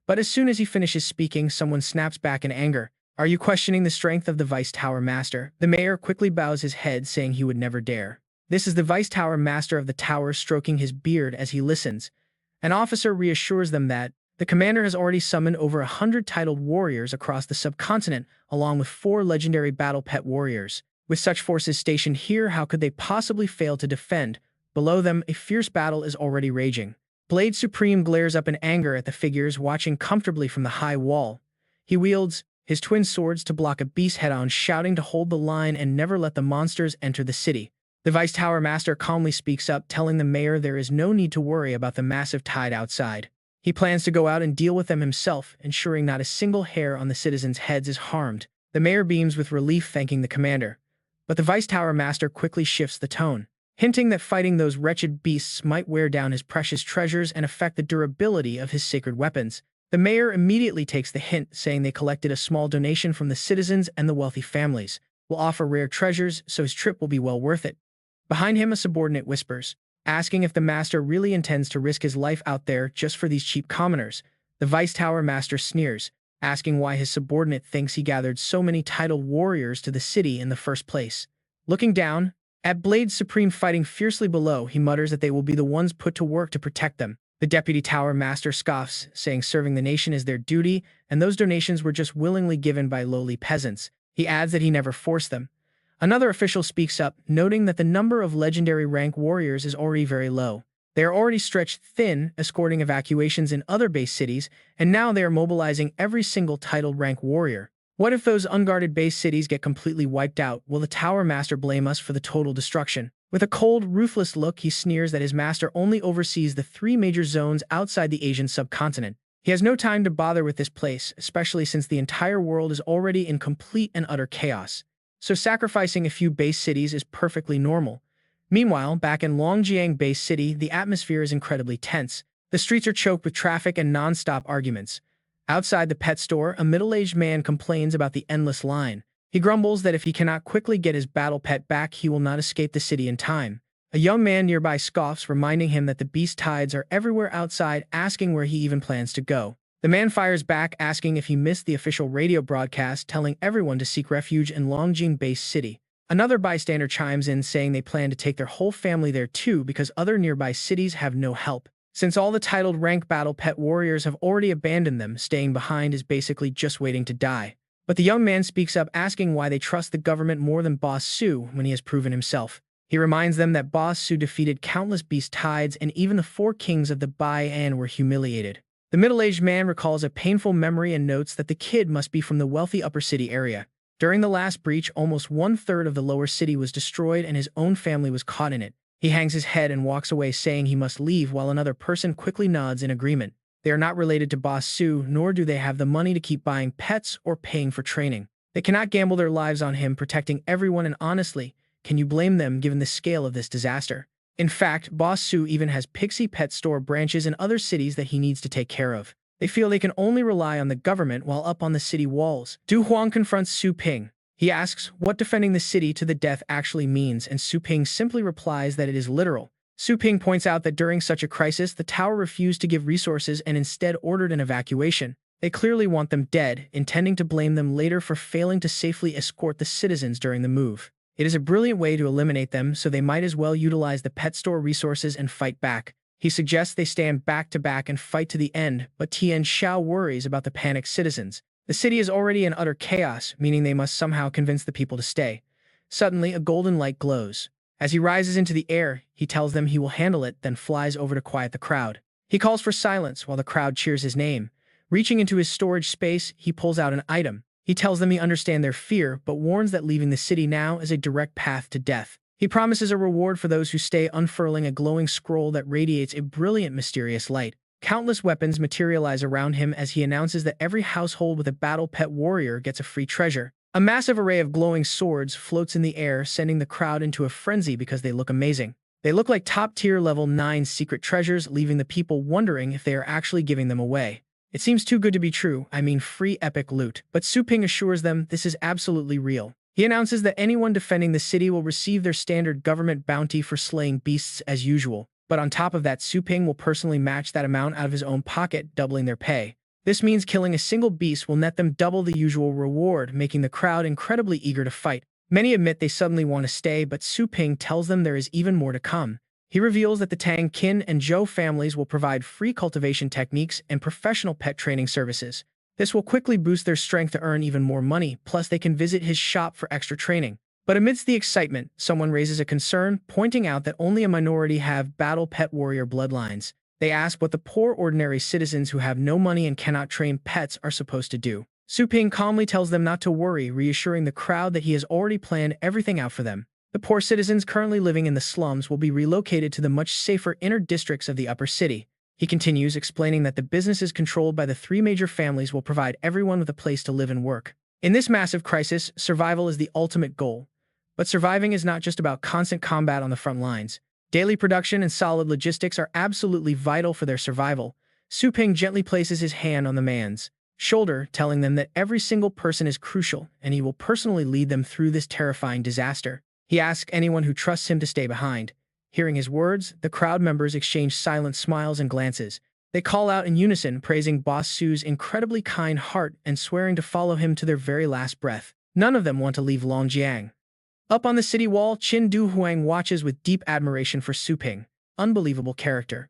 But as soon as he finishes speaking, someone snaps back in anger. Are you questioning the strength of the Vice Tower Master? The mayor quickly bows his head, saying he would never dare. This is the Vice Tower Master of the tower, stroking his beard as he listens. An officer reassures them that the commander has already summoned over 100 titled warriors across the subcontinent, along with 4 legendary battle pet warriors. With such forces stationed here, how could they possibly fail to defend? Below them, a fierce battle is already raging. Blade Supreme glares up in anger at the figures watching comfortably from the high wall. He wields his twin swords to block a beast head-on, shouting to hold the line and never let the monsters enter the city. The Vice Tower Master calmly speaks up, telling the mayor there is no need to worry about the massive tide outside. He plans to go out and deal with them himself, ensuring not a single hair on the citizens' heads is harmed. The mayor beams with relief, thanking the commander. But the Vice Tower Master quickly shifts the tone, hinting that fighting those wretched beasts might wear down his precious treasures and affect the durability of his sacred weapons. The mayor immediately takes the hint, saying they collected a small donation from the citizens and the wealthy families. Will offer rare treasures, so his trip will be well worth it. Behind him, a subordinate whispers, asking if the master really intends to risk his life out there just for these cheap commoners. The Vice Tower Master sneers, asking why his subordinate thinks he gathered so many titled warriors to the city in the first place. Looking down at Blade Supreme fighting fiercely below, he mutters that they will be the ones put to work to protect them. The Deputy Tower Master scoffs, saying serving the nation is their duty, and those donations were just willingly given by lowly peasants. He adds that he never forced them. Another official speaks up, noting that the number of legendary rank warriors is already very low. They are already stretched thin, escorting evacuations in other base cities, and now they are mobilizing every single titled rank warrior. What if those unguarded base cities get completely wiped out? Will the Tower Master blame us for the total destruction? With a cold, ruthless look, he sneers that his master only oversees the three major zones outside the Asian subcontinent. He has no time to bother with this place, especially since the entire world is already in complete and utter chaos. So sacrificing a few base cities is perfectly normal. Meanwhile, back in Longjiang Base City, the atmosphere is incredibly tense. The streets are choked with traffic and non-stop arguments. Outside the pet store, a middle-aged man complains about the endless line. He grumbles that if he cannot quickly get his battle pet back, he will not escape the city in time. A young man nearby scoffs, reminding him that the beast tides are everywhere outside, asking where he even plans to go. The man fires back, asking if he missed the official radio broadcast telling everyone to seek refuge in Longjing Base City. Another bystander chimes in, saying they plan to take their whole family there too because other nearby cities have no help. Since all the titled rank battle pet warriors have already abandoned them, staying behind is basically just waiting to die. But the young man speaks up, asking why they trust the government more than Boss Su when he has proven himself. He reminds them that Boss Su defeated countless beast tides and even the four kings of the Bai-An were humiliated. The middle-aged man recalls a painful memory and notes that the kid must be from the wealthy upper city area. During the last breach, almost one-third of the lower city was destroyed and his own family was caught in it. He hangs his head and walks away, saying he must leave, while another person quickly nods in agreement. They are not related to Boss Su, nor do they have the money to keep buying pets or paying for training. They cannot gamble their lives on him protecting everyone, and honestly, can you blame them given the scale of this disaster? In fact, Boss Su even has Pixie Pet Store branches in other cities that he needs to take care of. They feel they can only rely on the government while up on the city walls. Du Huang confronts Su Ping. He asks what defending the city to the death actually means, and Su Ping simply replies that it is literal. Su Ping points out that during such a crisis, the tower refused to give resources and instead ordered an evacuation. They clearly want them dead, intending to blame them later for failing to safely escort the citizens during the move. It is a brilliant way to eliminate them, so they might as well utilize the pet store resources and fight back. He suggests they stand back to back and fight to the end, but Tian Xiao worries about the panicked citizens. The city is already in utter chaos, meaning they must somehow convince the people to stay. Suddenly, a golden light glows. As he rises into the air, he tells them he will handle it, then flies over to quiet the crowd. He calls for silence while the crowd cheers his name. Reaching into his storage space, he pulls out an item. He tells them he understands their fear, but warns that leaving the city now is a direct path to death. He promises a reward for those who stay, unfurling a glowing scroll that radiates a brilliant, mysterious light. Countless weapons materialize around him as he announces that every household with a battle pet warrior gets a free treasure. A massive array of glowing swords floats in the air, sending the crowd into a frenzy because they look amazing. They look like top-tier level 9 secret treasures, leaving the people wondering if they are actually giving them away. It seems too good to be true, I mean free epic loot. But Su Ping assures them this is absolutely real. He announces that anyone defending the city will receive their standard government bounty for slaying beasts as usual. But on top of that, Su Ping will personally match that amount out of his own pocket, doubling their pay. This means killing a single beast will net them double the usual reward, making the crowd incredibly eager to fight. Many admit they suddenly want to stay, but Su Ping tells them there is even more to come. He reveals that the Tang, Qin, and Zhou families will provide free cultivation techniques and professional pet training services. This will quickly boost their strength to earn even more money, plus they can visit his shop for extra training. But amidst the excitement, someone raises a concern, pointing out that only a minority have battle pet warrior bloodlines. They ask what the poor ordinary citizens who have no money and cannot train pets are supposed to do. Su Ping calmly tells them not to worry, reassuring the crowd that he has already planned everything out for them. The poor citizens currently living in the slums will be relocated to the much safer inner districts of the upper city. He continues, explaining that the businesses controlled by the three major families will provide everyone with a place to live and work. In this massive crisis, survival is the ultimate goal. But surviving is not just about constant combat on the front lines. Daily production and solid logistics are absolutely vital for their survival. Su Ping gently places his hand on the man's shoulder, telling them that every single person is crucial, and he will personally lead them through this terrifying disaster. He asks anyone who trusts him to stay behind. Hearing his words, the crowd members exchange silent smiles and glances. They call out in unison, praising Boss Su's incredibly kind heart and swearing to follow him to their very last breath. None of them want to leave Longjiang. Up on the city wall, Qin Du Huang watches with deep admiration for Su Ping. Unbelievable character.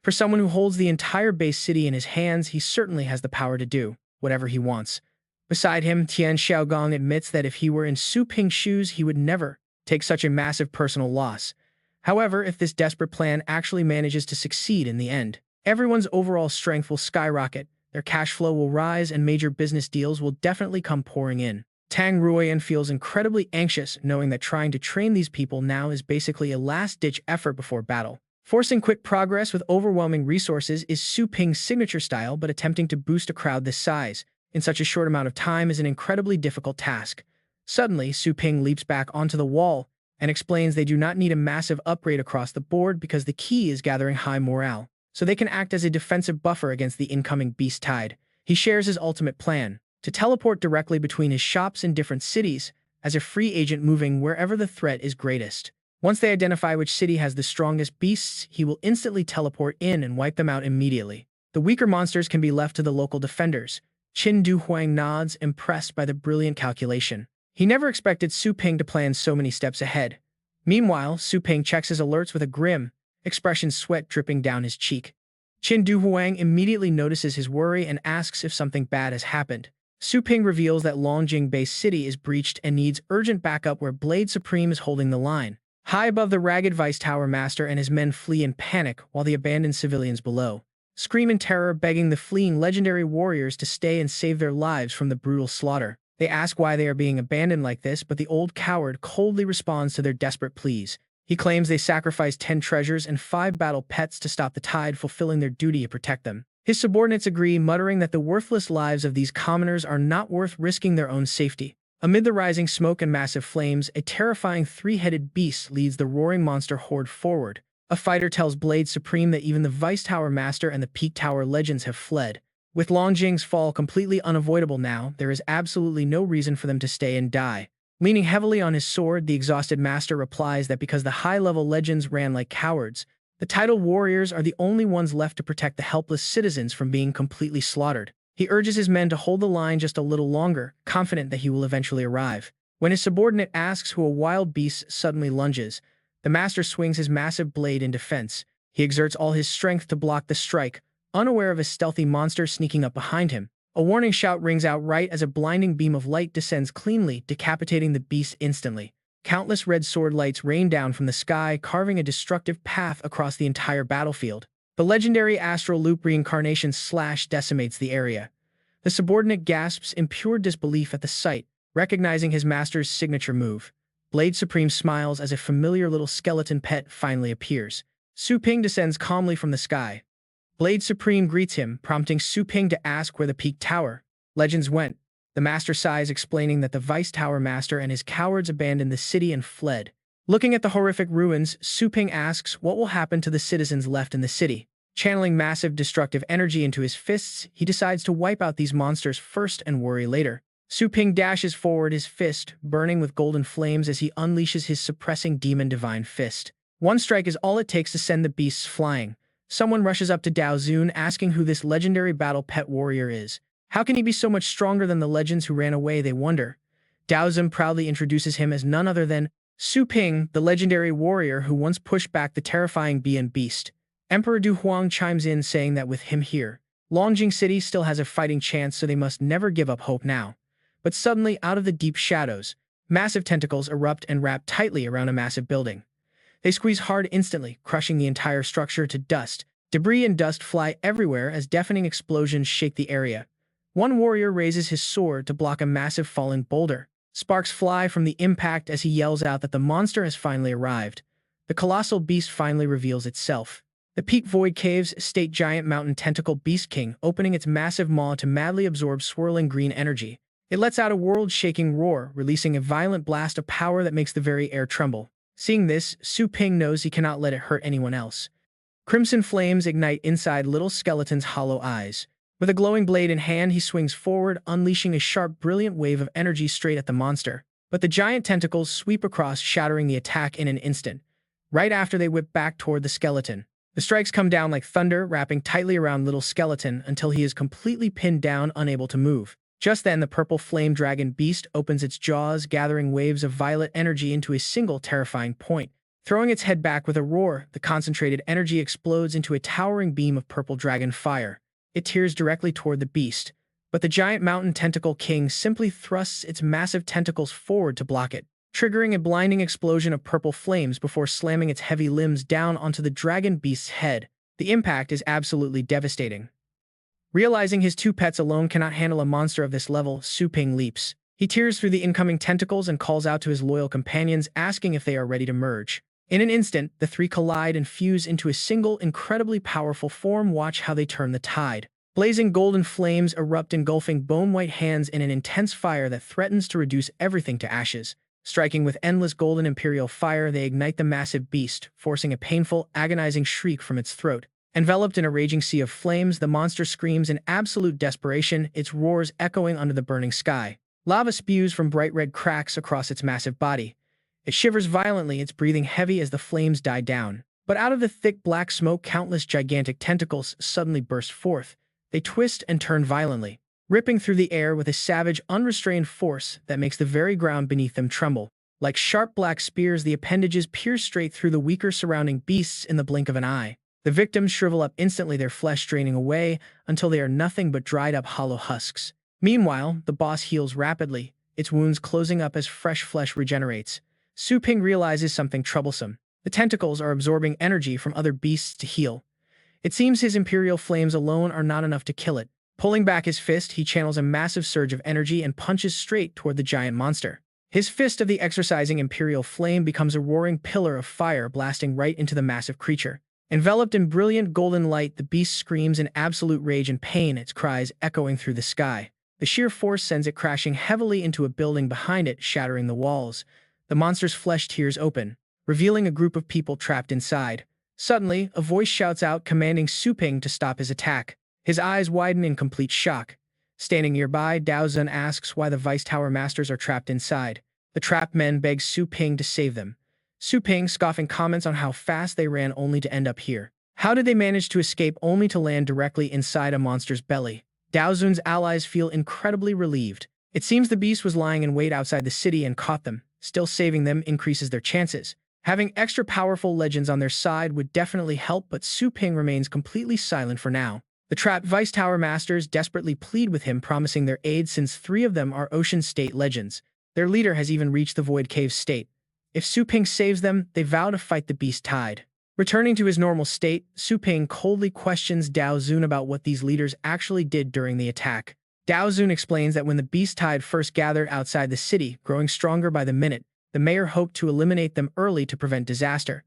For someone who holds the entire base city in his hands, he certainly has the power to do whatever he wants. Beside him, Tian Xiaogong admits that if he were in Su Ping's shoes, he would never take such a massive personal loss. However, if this desperate plan actually manages to succeed in the end, everyone's overall strength will skyrocket, their cash flow will rise, and major business deals will definitely come pouring in. Tang Ruoyan feels incredibly anxious knowing that trying to train these people now is basically a last-ditch effort before battle. Forcing quick progress with overwhelming resources is Su Ping's signature style, but attempting to boost a crowd this size in such a short amount of time is an incredibly difficult task. Suddenly, Su Ping leaps back onto the wall and explains they do not need a massive upgrade across the board because the key is gathering high morale, so they can act as a defensive buffer against the incoming beast tide. He shares his ultimate plan, to teleport directly between his shops in different cities, as a free agent moving wherever the threat is greatest. Once they identify which city has the strongest beasts, he will instantly teleport in and wipe them out immediately. The weaker monsters can be left to the local defenders. Qin Du Huang nods, impressed by the brilliant calculation. He never expected Su Ping to plan so many steps ahead. Meanwhile, Su Ping checks his alerts with a grim expression, sweat dripping down his cheek. Qin Du Huang immediately notices his worry and asks if something bad has happened. Su Ping reveals that Longjing base city is breached and needs urgent backup, where Blade Supreme is holding the line. High above, the ragged Vice Tower Master and his men flee in panic while the abandoned civilians below scream in terror, begging the fleeing legendary warriors to stay and save their lives from the brutal slaughter. They ask why they are being abandoned like this, but the old coward coldly responds to their desperate pleas. He claims they sacrificed 10 treasures and 5 battle pets to stop the tide, fulfilling their duty to protect them. His subordinates agree, muttering that the worthless lives of these commoners are not worth risking their own safety. Amid the rising smoke and massive flames, a terrifying 3-headed beast leads the roaring monster horde forward. A fighter tells Blade Supreme that even the Vice Tower Master and the Peak Tower Legends have fled. With Longjing's fall completely unavoidable now, there is absolutely no reason for them to stay and die. Leaning heavily on his sword, the exhausted master replies that because the high-level legends ran like cowards, the titled warriors are the only ones left to protect the helpless citizens from being completely slaughtered. He urges his men to hold the line just a little longer, confident that he will eventually arrive. When his subordinate asks who a wild beast suddenly lunges, the master swings his massive blade in defense. He exerts all his strength to block the strike, unaware of a stealthy monster sneaking up behind him. A warning shout rings out right as a blinding beam of light descends cleanly, decapitating the beast instantly. Countless red sword lights rain down from the sky, carving a destructive path across the entire battlefield. The legendary Astral Loop reincarnation slash decimates the area. The subordinate gasps in pure disbelief at the sight, recognizing his master's signature move. Blade Supreme smiles as a familiar little skeleton pet finally appears. Su Ping descends calmly from the sky. Blade Supreme greets him, prompting Su Ping to ask where the Peak Tower Legends went. The master sighs, explaining that the Vice Tower Master and his cowards abandoned the city and fled. Looking at the horrific ruins, Su Ping asks what will happen to the citizens left in the city. Channeling massive destructive energy into his fists, he decides to wipe out these monsters first and worry later. Su Ping dashes forward, his fist burning with golden flames as he unleashes his suppressing demon divine fist. One strike is all it takes to send the beasts flying. Someone rushes up to Dao Zun, asking who this legendary battle pet warrior is. How can he be so much stronger than the legends who ran away, they wonder. Dao Zun proudly introduces him as none other than Su Ping, the legendary warrior who once pushed back the terrifying beast. Emperor Du Huang chimes in, saying that with him here, Longjing City still has a fighting chance, so they must never give up hope now. But suddenly, out of the deep shadows, massive tentacles erupt and wrap tightly around a massive building. They squeeze hard instantly, crushing the entire structure to dust. Debris and dust fly everywhere as deafening explosions shake the area. One warrior raises his sword to block a massive falling boulder. Sparks fly from the impact as he yells out that the monster has finally arrived. The colossal beast finally reveals itself. The Peak Void Caves state giant mountain tentacle Beast King, opening its massive maw to madly absorb swirling green energy. It lets out a world-shaking roar, releasing a violent blast of power that makes the very air tremble. Seeing this, Su Ping knows he cannot let it hurt anyone else. Crimson flames ignite inside little skeleton's hollow eyes. With a glowing blade in hand, he swings forward, unleashing a sharp, brilliant wave of energy straight at the monster. But the giant tentacles sweep across, shattering the attack in an instant. Right after, they whip back toward the skeleton. The strikes come down like thunder, wrapping tightly around little skeleton until he is completely pinned down, unable to move. Just then, the purple flame dragon beast opens its jaws, gathering waves of violet energy into a single terrifying point. Throwing its head back with a roar, the concentrated energy explodes into a towering beam of purple dragon fire. It tears directly toward the beast, but the giant mountain tentacle king simply thrusts its massive tentacles forward to block it, triggering a blinding explosion of purple flames before slamming its heavy limbs down onto the dragon beast's head. The impact is absolutely devastating. Realizing his 2 pets alone cannot handle a monster of this level, Su Ping leaps. He tears through the incoming tentacles and calls out to his loyal companions, asking if they are ready to merge. In an instant, the three collide and fuse into a single, incredibly powerful form. Watch how they turn the tide. Blazing golden flames erupt, engulfing bone-white hands in an intense fire that threatens to reduce everything to ashes. Striking with endless golden imperial fire, they ignite the massive beast, forcing a painful, agonizing shriek from its throat. Enveloped in a raging sea of flames, the monster screams in absolute desperation, its roars echoing under the burning sky. Lava spews from bright red cracks across its massive body. It shivers violently, its breathing heavy as the flames die down. But out of the thick black smoke, countless gigantic tentacles suddenly burst forth. They twist and turn violently, ripping through the air with a savage, unrestrained force that makes the very ground beneath them tremble. Like sharp black spears, the appendages pierce straight through the weaker surrounding beasts in the blink of an eye. The victims shrivel up instantly, their flesh draining away until they are nothing but dried-up hollow husks. Meanwhile, the boss heals rapidly, its wounds closing up as fresh flesh regenerates. Su Ping realizes something troublesome. The tentacles are absorbing energy from other beasts to heal. It seems his imperial flames alone are not enough to kill it. Pulling back his fist, he channels a massive surge of energy and punches straight toward the giant monster. His fist of the exorcising imperial flame becomes a roaring pillar of fire, blasting right into the massive creature. Enveloped in brilliant golden light, the beast screams in absolute rage and pain, its cries echoing through the sky. The sheer force sends it crashing heavily into a building behind it, shattering the walls. The monster's flesh tears open, revealing a group of people trapped inside. Suddenly, a voice shouts out, commanding Su Ping to stop his attack. His eyes widen in complete shock. Standing nearby, Dao Zun asks why the Vice Tower Masters are trapped inside. The trapped men beg Su Ping to save them. Su Ping, scoffing, comments on how fast they ran only to end up here. How did they manage to escape only to land directly inside a monster's belly? Dao Zun's allies feel incredibly relieved. It seems the beast was lying in wait outside the city and caught them. Still, saving them increases their chances. Having extra powerful legends on their side would definitely help, but Su Ping remains completely silent for now. The trapped Vice Tower Masters desperately plead with him, promising their aid since 3 of them are Ocean State legends. Their leader has even reached the Void Cave state. If Su Ping saves them, they vow to fight the beast tide. Returning to his normal state, Su Ping coldly questions Dao Zun about what these leaders actually did during the attack. Dao Zun explains that when the beast tide first gathered outside the city, growing stronger by the minute, the mayor hoped to eliminate them early to prevent disaster.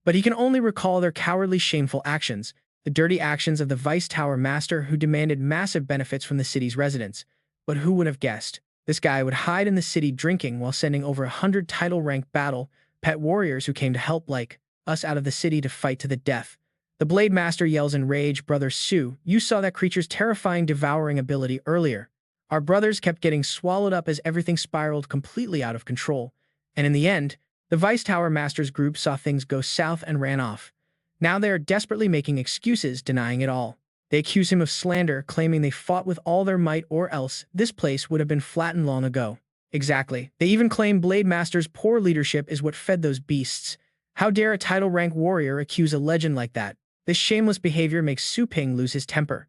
But he can only recall their cowardly, shameful actions, the dirty actions of the Vice Tower Master who demanded massive benefits from the city's residents. But who would have guessed? This guy would hide in the city drinking while sending over 100 title-ranked battle pet warriors who came to help like us out of the city to fight to the death. The Blade Master yells in rage, "Brother Su, you saw that creature's terrifying devouring ability earlier. Our brothers kept getting swallowed up as everything spiraled completely out of control. And in the end, the Vice Tower Masters group saw things go south and ran off. Now they are desperately making excuses, denying it all. They accuse him of slander, claiming they fought with all their might or else this place would have been flattened long ago." Exactly. They even claim Blade Master's poor leadership is what fed those beasts. How dare a title-rank warrior accuse a legend like that? This shameless behavior makes Su Ping lose his temper.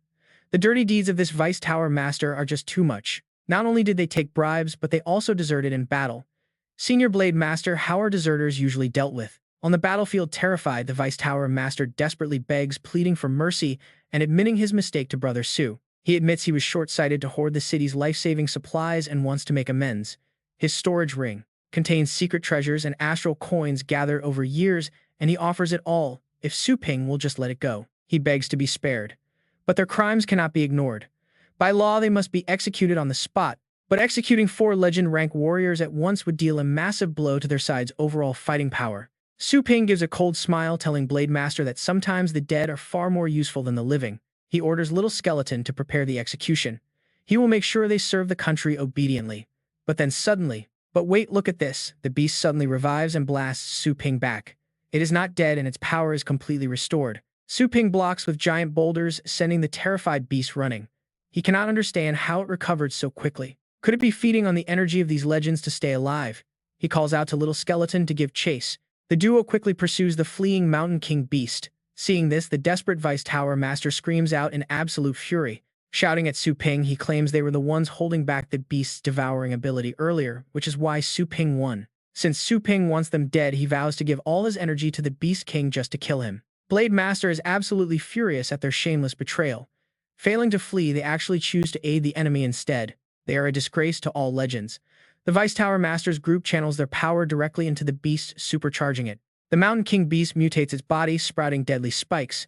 The dirty deeds of this Vice Tower Master are just too much. Not only did they take bribes, but they also deserted in battle. Senior Blade Master, how are deserters usually dealt with? On the battlefield, terrified, the Vice Tower Master desperately begs, pleading for mercy and admitting his mistake to Brother Su. He admits he was short-sighted to hoard the city's life-saving supplies and wants to make amends. His storage ring contains secret treasures and astral coins gathered over years, and he offers it all if Su Ping will just let it go. He begs to be spared. But their crimes cannot be ignored. By law, they must be executed on the spot, but executing 4 legend-rank warriors at once would deal a massive blow to their side's overall fighting power. Su Ping gives a cold smile, telling Blade Master that sometimes the dead are far more useful than the living. He orders Little Skeleton to prepare the execution. He will make sure they serve the country obediently. But then suddenly, but wait, look at this. The beast suddenly revives and blasts Su Ping back. It is not dead and its power is completely restored. Su Ping blocks with giant boulders, sending the terrified beast running. He cannot understand how it recovered so quickly. Could it be feeding on the energy of these legends to stay alive? He calls out to Little Skeleton to give chase. The duo quickly pursues the fleeing Mountain King beast. Seeing this, the desperate Vice Tower Master screams out in absolute fury. Shouting at Su Ping, he claims they were the ones holding back the beast's devouring ability earlier, which is why Su Ping won. Since Su Ping wants them dead, he vows to give all his energy to the Beast King just to kill him. Blade Master is absolutely furious at their shameless betrayal. Failing to flee, they actually choose to aid the enemy instead. They are a disgrace to all legends. The Vice Tower Masters group channels their power directly into the beast, supercharging it. The Mountain King beast mutates its body, sprouting deadly spikes.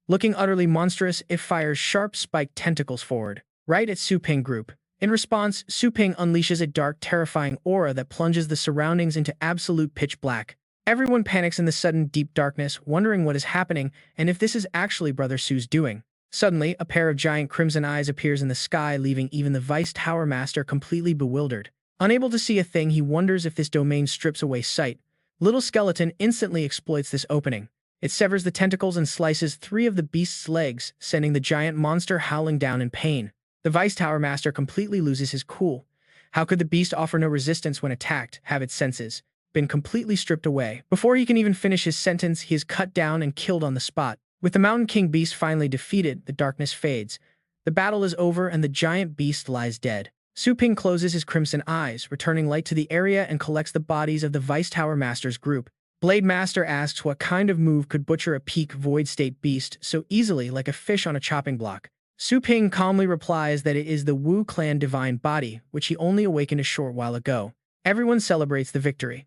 Looking utterly monstrous, it fires sharp, spiked tentacles forward, right at Su Ping group. In response, Su Ping unleashes a dark, terrifying aura that plunges the surroundings into absolute pitch black. Everyone panics in the sudden, deep darkness, wondering what is happening and if this is actually Brother Su's doing. Suddenly, a pair of giant crimson eyes appears in the sky, leaving even the Vice Tower Master completely bewildered. Unable to see a thing, he wonders if this domain strips away sight. Little Skeleton instantly exploits this opening. It severs the tentacles and slices 3 of the beast's legs, sending the giant monster howling down in pain. The Vice Tower Master completely loses his cool. How could the beast offer no resistance when attacked, have its senses been completely stripped away? Before he can even finish his sentence, he is cut down and killed on the spot. With the Mountain King beast finally defeated, the darkness fades. The battle is over and the giant beast lies dead. Su Ping closes his crimson eyes, returning light to the area and collects the bodies of the Vice Tower Masters group. Blade Master asks what kind of move could butcher a peak void state beast so easily like a fish on a chopping block. Su Ping calmly replies that it is the Wu clan divine body, which he only awakened a short while ago. Everyone celebrates the victory.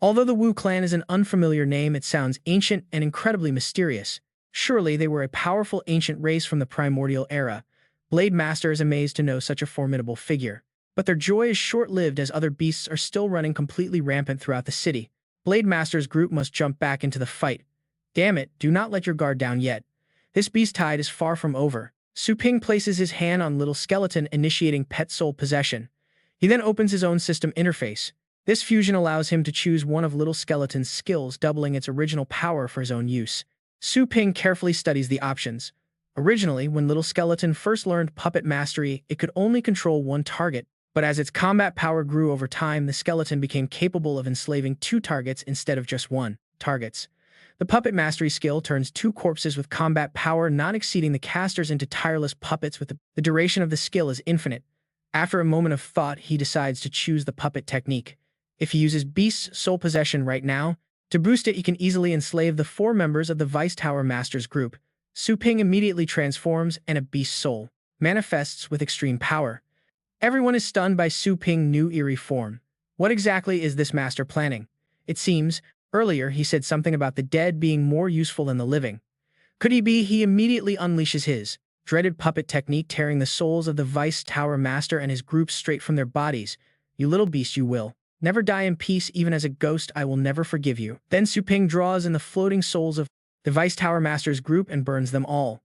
Although the Wu clan is an unfamiliar name, it sounds ancient and incredibly mysterious. Surely they were a powerful ancient race from the primordial era. Blade Master is amazed to know such a formidable figure. But their joy is short-lived as other beasts are still running completely rampant throughout the city. Blade Master's group must jump back into the fight. Damn it, do not let your guard down yet. This beast tide is far from over. Su Ping places his hand on Little Skeleton, initiating pet soul possession. He then opens his own system interface. This fusion allows him to choose one of Little Skeleton's skills, doubling its original power for his own use. Su Ping carefully studies the options. Originally, when Little Skeleton first learned puppet mastery, it could only control one target, but as its combat power grew over time, the skeleton became capable of enslaving 2 targets instead of just 1 targets. The puppet mastery skill turns 2 corpses with combat power not exceeding the casters into tireless puppets with the duration of the skill is infinite. After a moment of thought, he decides to choose the puppet technique. If he uses Beast's soul possession right now, to boost it, he can easily enslave the 4 members of the Vice Tower Masters group. Su Ping immediately transforms and a beast soul manifests with extreme power. Everyone is stunned by Su Ping's new eerie form. What exactly is this master planning? It seems, earlier he said something about the dead being more useful than the living. Could he be? He immediately unleashes his dreaded puppet technique, tearing the souls of the Vice Tower Master and his group straight from their bodies. You little beast, you will never die in peace, even as a ghost. I will never forgive you. Then Su Ping draws in the floating souls of the Vice Tower Masters group and burns them all.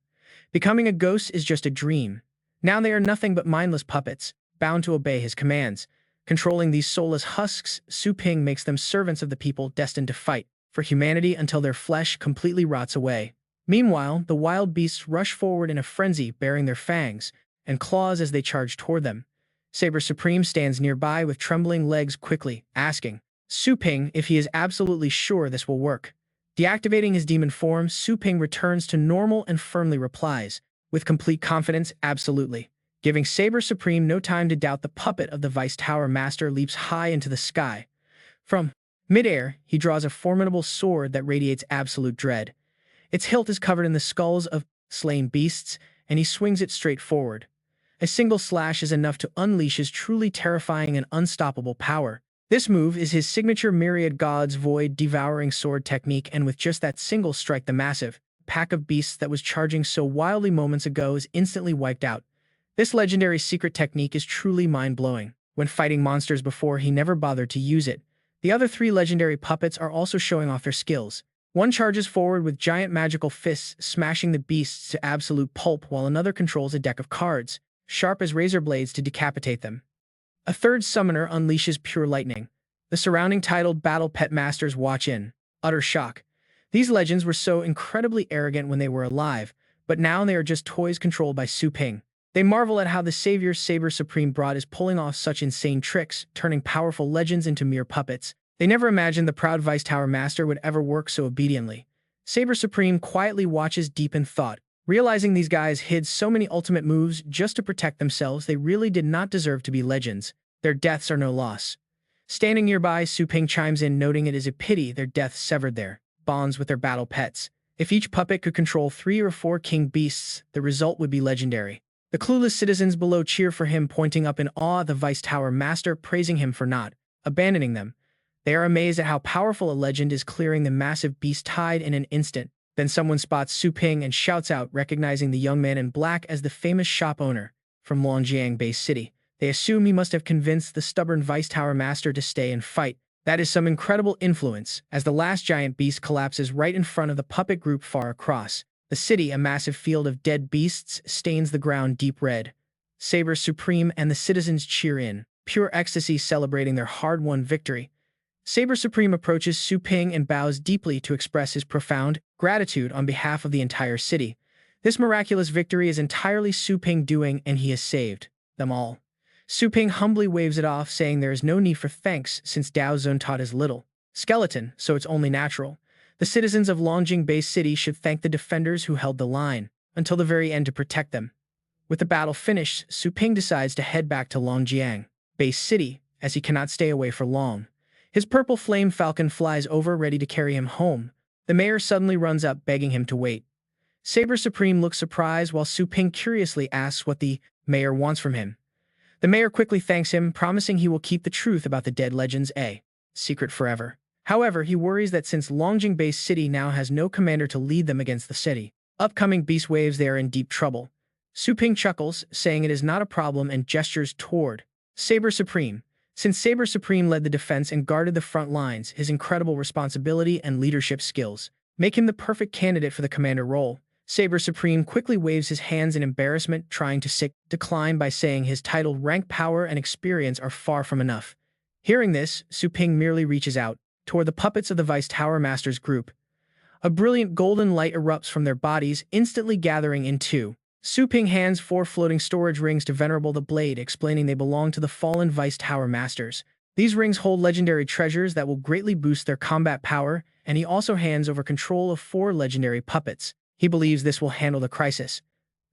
Becoming a ghost is just a dream. Now they are nothing but mindless puppets, bound to obey his commands. Controlling these soulless husks, Su Ping makes them servants of the people destined to fight for humanity until their flesh completely rots away. Meanwhile, the wild beasts rush forward in a frenzy, baring their fangs and claws as they charge toward them. Saber Supreme stands nearby with trembling legs, quickly asking Su Ping if he is absolutely sure this will work. Deactivating his demon form, Su Ping returns to normal and firmly replies, with complete confidence, absolutely. Giving Saber Supreme no time to doubt, the puppet of the Vice Tower Master leaps high into the sky. From midair, he draws a formidable sword that radiates absolute dread. Its hilt is covered in the skulls of slain beasts, and he swings it straight forward. A single slash is enough to unleash his truly terrifying and unstoppable power. This move is his signature Myriad Gods Void Devouring Sword technique, and with just that single strike, the massive pack of beasts that was charging so wildly moments ago is instantly wiped out. This legendary secret technique is truly mind-blowing. When fighting monsters before, he never bothered to use it. The other 3 legendary puppets are also showing off their skills. One charges forward with giant magical fists, smashing the beasts to absolute pulp, while another controls a deck of cards, sharp as razor blades, to decapitate them. A third summoner unleashes pure lightning. The surrounding titled Battle Pet Masters watch in utter shock. These legends were so incredibly arrogant when they were alive, but now they are just toys controlled by Su Ping. They marvel at how the savior Saber Supreme brought is pulling off such insane tricks, turning powerful legends into mere puppets. They never imagined the proud Vice Tower Master would ever work so obediently. Saber Supreme quietly watches, deep in thought. Realizing these guys hid so many ultimate moves just to protect themselves, they really did not deserve to be legends. Their deaths are no loss. Standing nearby, Su Ping chimes in, noting it is a pity their deaths severed their bonds with their battle pets. If each puppet could control 3 or 4 king beasts, the result would be legendary. The clueless citizens below cheer for him, pointing up in awe, the Vice Tower Master praising him for not abandoning them. They are amazed at how powerful a legend is clearing the massive beast tide in an instant. Then someone spots Su Ping and shouts out, recognizing the young man in black as the famous shop owner from Longjiang-based city. They assume he must have convinced the stubborn Vice Tower Master to stay and fight. That is some incredible influence, as the last giant beast collapses right in front of the puppet group far across the city. A massive field of dead beasts stains the ground deep red. Saber Supreme and the citizens cheer in pure ecstasy, celebrating their hard-won victory. Saber Supreme approaches Su Ping and bows deeply to express his profound gratitude on behalf of the entire city. This miraculous victory is entirely Su Ping doing, and he has saved them all. Su Ping humbly waves it off, saying there is no need for thanks since Dao Zun taught his little skeleton, so it's only natural. The citizens of Longjing Bay City should thank the defenders who held the line until the very end to protect them. With the battle finished, Su Ping decides to head back to Longjiang Bay City, as he cannot stay away for long. His purple flame falcon flies over, ready to carry him home. The mayor suddenly runs up, begging him to wait. Saber Supreme looks surprised, while Su Ping curiously asks what the mayor wants from him. The mayor quickly thanks him, promising he will keep the truth about the dead legends a secret forever. However, he worries that since Longjing Bay City now has no commander to lead them against the city upcoming beast waves, they are in deep trouble. Su Ping chuckles, saying it is not a problem, and gestures toward Saber Supreme. Since Saber Supreme led the defense and guarded the front lines, his incredible responsibility and leadership skills make him the perfect candidate for the commander role. Saber Supreme quickly waves his hands in embarrassment, trying to decline by saying his title, rank, power, and experience are far from enough. Hearing this, Su Ping merely reaches out toward the puppets of the Vice Tower Master's group. A brilliant golden light erupts from their bodies, instantly gathering into Su Ping hands 4 floating storage rings to Venerable the Blade, explaining they belong to the fallen Vice Tower Masters. These rings hold legendary treasures that will greatly boost their combat power, and he also hands over control of 4 legendary puppets. He believes this will handle the crisis.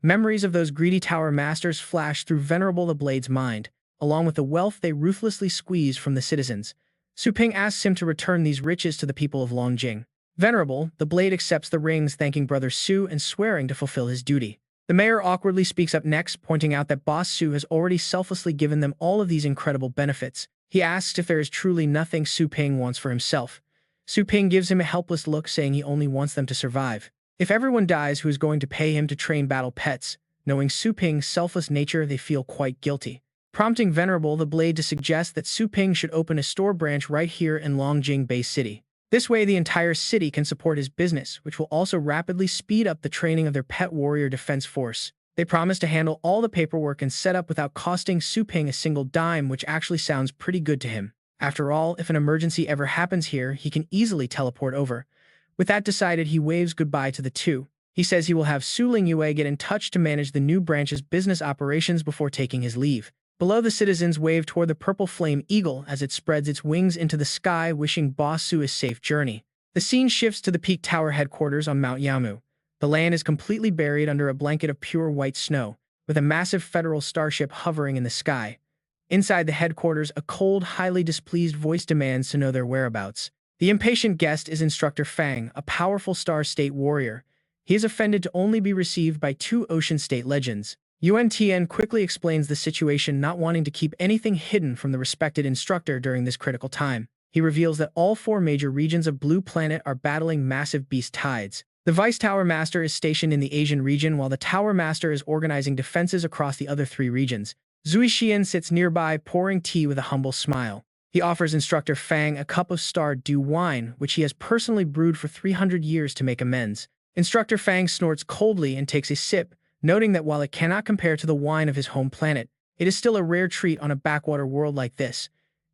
Memories of those greedy Tower Masters flash through Venerable the Blade's mind, along with the wealth they ruthlessly squeeze from the citizens. Su Ping asks him to return these riches to the people of Longjing. Venerable the Blade accepts the rings, thanking Brother Su and swearing to fulfill his duty. The mayor awkwardly speaks up next, pointing out that Boss Su has already selflessly given them all of these incredible benefits. He asks if there is truly nothing Su Ping wants for himself. Su Ping gives him a helpless look, saying he only wants them to survive. If everyone dies, who is going to pay him to train battle pets? Knowing Su Ping's selfless nature, they feel quite guilty, prompting Venerable the Blade to suggest that Su Ping should open a store branch right here in Longjing Bay City. This way, the entire city can support his business, which will also rapidly speed up the training of their pet warrior defense force. They promise to handle all the paperwork and setup without costing Su Ping a single dime, which actually sounds pretty good to him. After all, if an emergency ever happens here, he can easily teleport over. With that decided, he waves goodbye to the two. He says he will have Su Lingyue get in touch to manage the new branch's business operations before taking his leave. Below, the citizens wave toward the purple flame eagle as it spreads its wings into the sky, wishing Boss Su a safe journey. The scene shifts to the Peak Tower headquarters on Mount Yamu. The land is completely buried under a blanket of pure white snow, with a massive federal starship hovering in the sky. Inside the headquarters, a cold, highly displeased voice demands to know their whereabouts. The impatient guest is Instructor Fang, a powerful Star State warrior. He is offended to only be received by 2 Ocean State legends. Yuan Tian quickly explains the situation, not wanting to keep anything hidden from the respected instructor during this critical time. He reveals that all 4 major regions of Blue Planet are battling massive beast tides. The Vice Tower Master is stationed in the Asian region, while the Tower Master is organizing defenses across the other 3 regions. Zui Xian sits nearby, pouring tea with a humble smile. He offers Instructor Fang a cup of Star Dew wine, which he has personally brewed for 300 years to make amends. Instructor Fang snorts coldly and takes a sip, noting that while it cannot compare to the wine of his home planet, it is still a rare treat on a backwater world like this.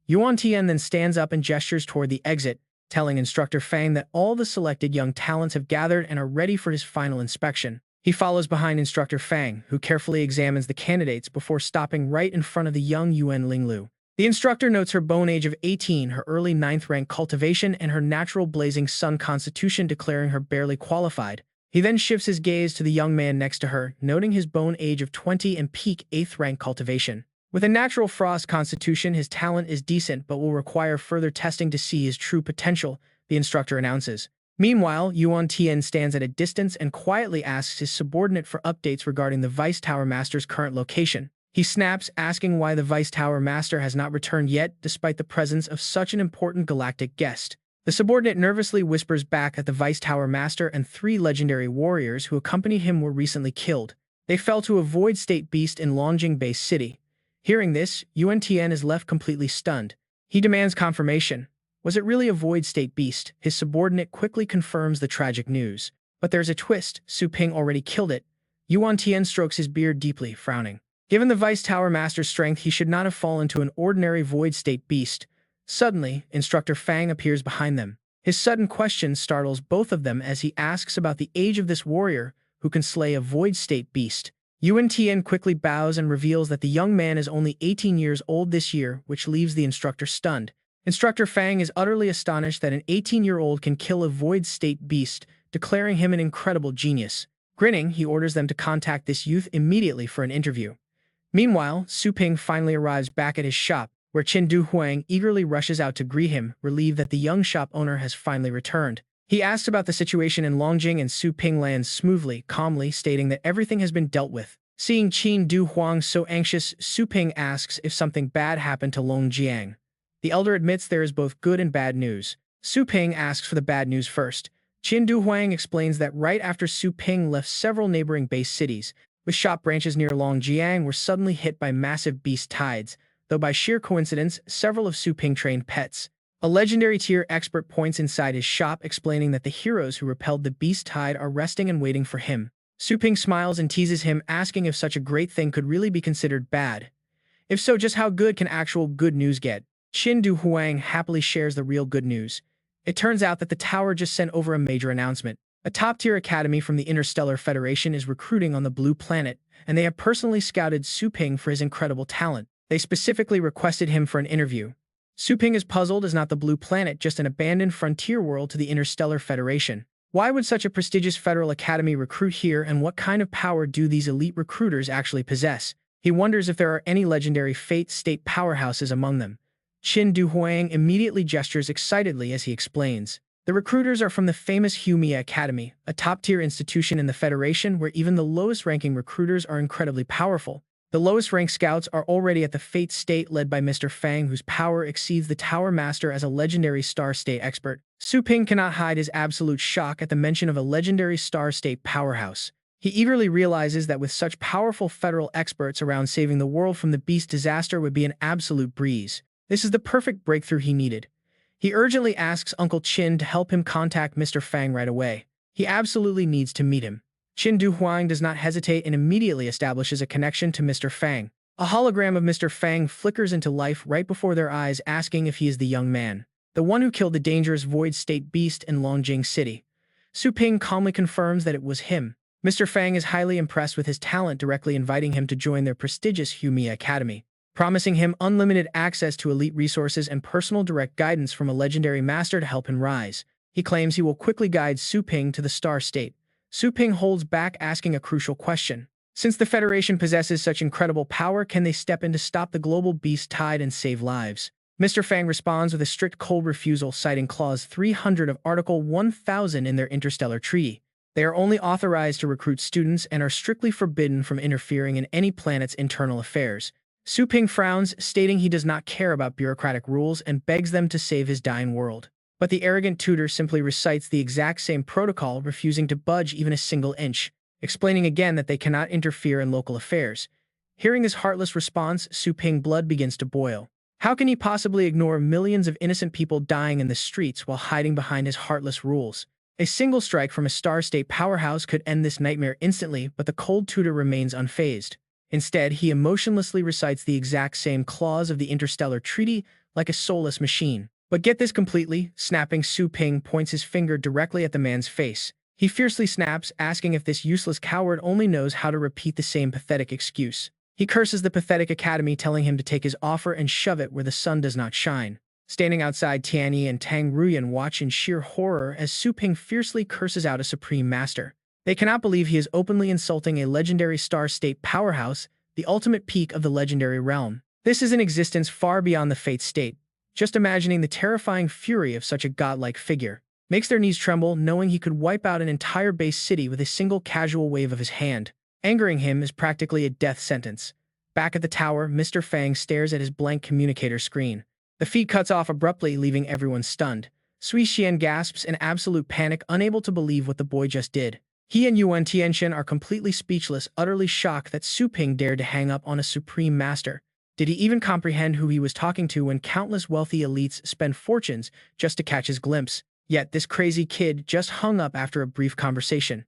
Yuan Tian then stands up and gestures toward the exit, telling Instructor Fang that all the selected young talents have gathered and are ready for his final inspection. He follows behind Instructor Fang, who carefully examines the candidates before stopping right in front of the young Yuan Linglu. The instructor notes her bone age of 18, her early 9th rank cultivation, and her natural blazing sun constitution, declaring her barely qualified. He then shifts his gaze to the young man next to her, noting his bone age of 20 and peak 8th rank cultivation. With a natural frost constitution, his talent is decent but will require further testing to see his true potential, the instructor announces. Meanwhile, Yuan Tian stands at a distance and quietly asks his subordinate for updates regarding the Vice Tower Master's current location. He snaps, asking why the Vice Tower Master has not returned yet, despite the presence of such an important galactic guest. The subordinate nervously whispers back that the Vice Tower Master and 3 legendary warriors who accompanied him were recently killed. They fell to a void state beast in Longjing Base City. Hearing this, Yuan Tian is left completely stunned. He demands confirmation. Was it really a void state beast? His subordinate quickly confirms the tragic news. But there's a twist. Su Ping already killed it. Yuan Tian strokes his beard deeply, frowning. Given the Vice Tower Master's strength, he should not have fallen to an ordinary void state beast. Suddenly, Instructor Fang appears behind them. His sudden question startles both of them as he asks about the age of this warrior who can slay a void state beast. Yuan Tian quickly bows and reveals that the young man is only 18 years old this year, which leaves the instructor stunned. Instructor Fang is utterly astonished that an 18-year-old can kill a void state beast, declaring him an incredible genius. Grinning, he orders them to contact this youth immediately for an interview. Meanwhile, Su Ping finally arrives back at his shop, where Qin Du Huang eagerly rushes out to greet him, relieved that the young shop owner has finally returned. He asks about the situation in Longjing and Su Ping lands smoothly, calmly, stating that everything has been dealt with. Seeing Qin Du Huang so anxious, Su Ping asks if something bad happened to Longjiang. The elder admits there is both good and bad news. Su Ping asks for the bad news first. Qin Du Huang explains that right after Su Ping left several neighboring base cities, with shop branches near Longjiang were suddenly hit by massive beast tides, though by sheer coincidence, several of Su Ping trained pets. A legendary tier expert points inside his shop, explaining that the heroes who repelled the beast tide are resting and waiting for him. Su Ping smiles and teases him, asking if such a great thing could really be considered bad. If so, just how good can actual good news get? Qin Du Huang happily shares the real good news. It turns out that the tower just sent over a major announcement. A top-tier academy from the Interstellar Federation is recruiting on the Blue Planet, and they have personally scouted Su Ping for his incredible talent. They specifically requested him for an interview. Su Ping is puzzled. Is not the Blue Planet just an abandoned frontier world to the Interstellar Federation? Why would such a prestigious federal academy recruit here, and what kind of power do these elite recruiters actually possess? He wonders if there are any legendary fate state powerhouses among them. Qin Du Huang immediately gestures excitedly as he explains. The recruiters are from the famous Humia Academy, a top-tier institution in the Federation where even the lowest-ranking recruiters are incredibly powerful. The lowest-ranked scouts are already at the Fate State led by Mr. Fang, whose power exceeds the Tower Master as a legendary Star State expert. Su Ping cannot hide his absolute shock at the mention of a legendary Star State powerhouse. He eagerly realizes that with such powerful federal experts around, saving the world from the beast disaster would be an absolute breeze. This is the perfect breakthrough he needed. He urgently asks Uncle Qin to help him contact Mr. Fang right away. He absolutely needs to meet him. Qin Du Huang does not hesitate and immediately establishes a connection to Mr. Fang. A hologram of Mr. Fang flickers into life right before their eyes, asking if he is the young man, the one who killed the dangerous void state beast in Longjing City. Su Ping calmly confirms that it was him. Mr. Fang is highly impressed with his talent, directly inviting him to join their prestigious Humia Academy, promising him unlimited access to elite resources and personal direct guidance from a legendary master to help him rise. He claims he will quickly guide Su Ping to the Star State. Su Ping holds back, asking a crucial question. Since the Federation possesses such incredible power, can they step in to stop the global beast tide and save lives? Mr. Fang responds with a strict cold refusal, citing Clause 300 of Article 1000 in their interstellar treaty. They are only authorized to recruit students and are strictly forbidden from interfering in any planet's internal affairs. Su Ping frowns, stating he does not care about bureaucratic rules and begs them to save his dying world. But the arrogant tutor simply recites the exact same protocol, refusing to budge even a single inch, explaining again that they cannot interfere in local affairs. Hearing this heartless response, Su Ping's blood begins to boil. How can he possibly ignore millions of innocent people dying in the streets while hiding behind his heartless rules? A single strike from a Star State powerhouse could end this nightmare instantly, but the cold tutor remains unfazed. Instead, he emotionlessly recites the exact same clause of the Interstellar Treaty like a soulless machine. But get this completely, snapping, Su Ping points his finger directly at the man's face. He fiercely snaps, asking if this useless coward only knows how to repeat the same pathetic excuse. He curses the pathetic academy, telling him to take his offer and shove it where the sun does not shine. Standing outside, Tianyi and Tang Ruyan watch in sheer horror as Su Ping fiercely curses out a supreme master. They cannot believe he is openly insulting a legendary Star State powerhouse, the ultimate peak of the legendary realm. This is an existence far beyond the Fate State. Just imagining the terrifying fury of such a godlike figure. makes their knees tremble knowing he could wipe out an entire base city with a single casual wave of his hand. Angering him is practically a death sentence. Back at the tower, Mr. Fang stares at his blank communicator screen. The feed cuts off abruptly, leaving everyone stunned. Sui Xian gasps in absolute panic, unable to believe what the boy just did. He and Yuan Tianxian are completely speechless, utterly shocked that Su Ping dared to hang up on a supreme master. Did he even comprehend who he was talking to when countless wealthy elites spend fortunes just to catch his glimpse? Yet this crazy kid just hung up after a brief conversation.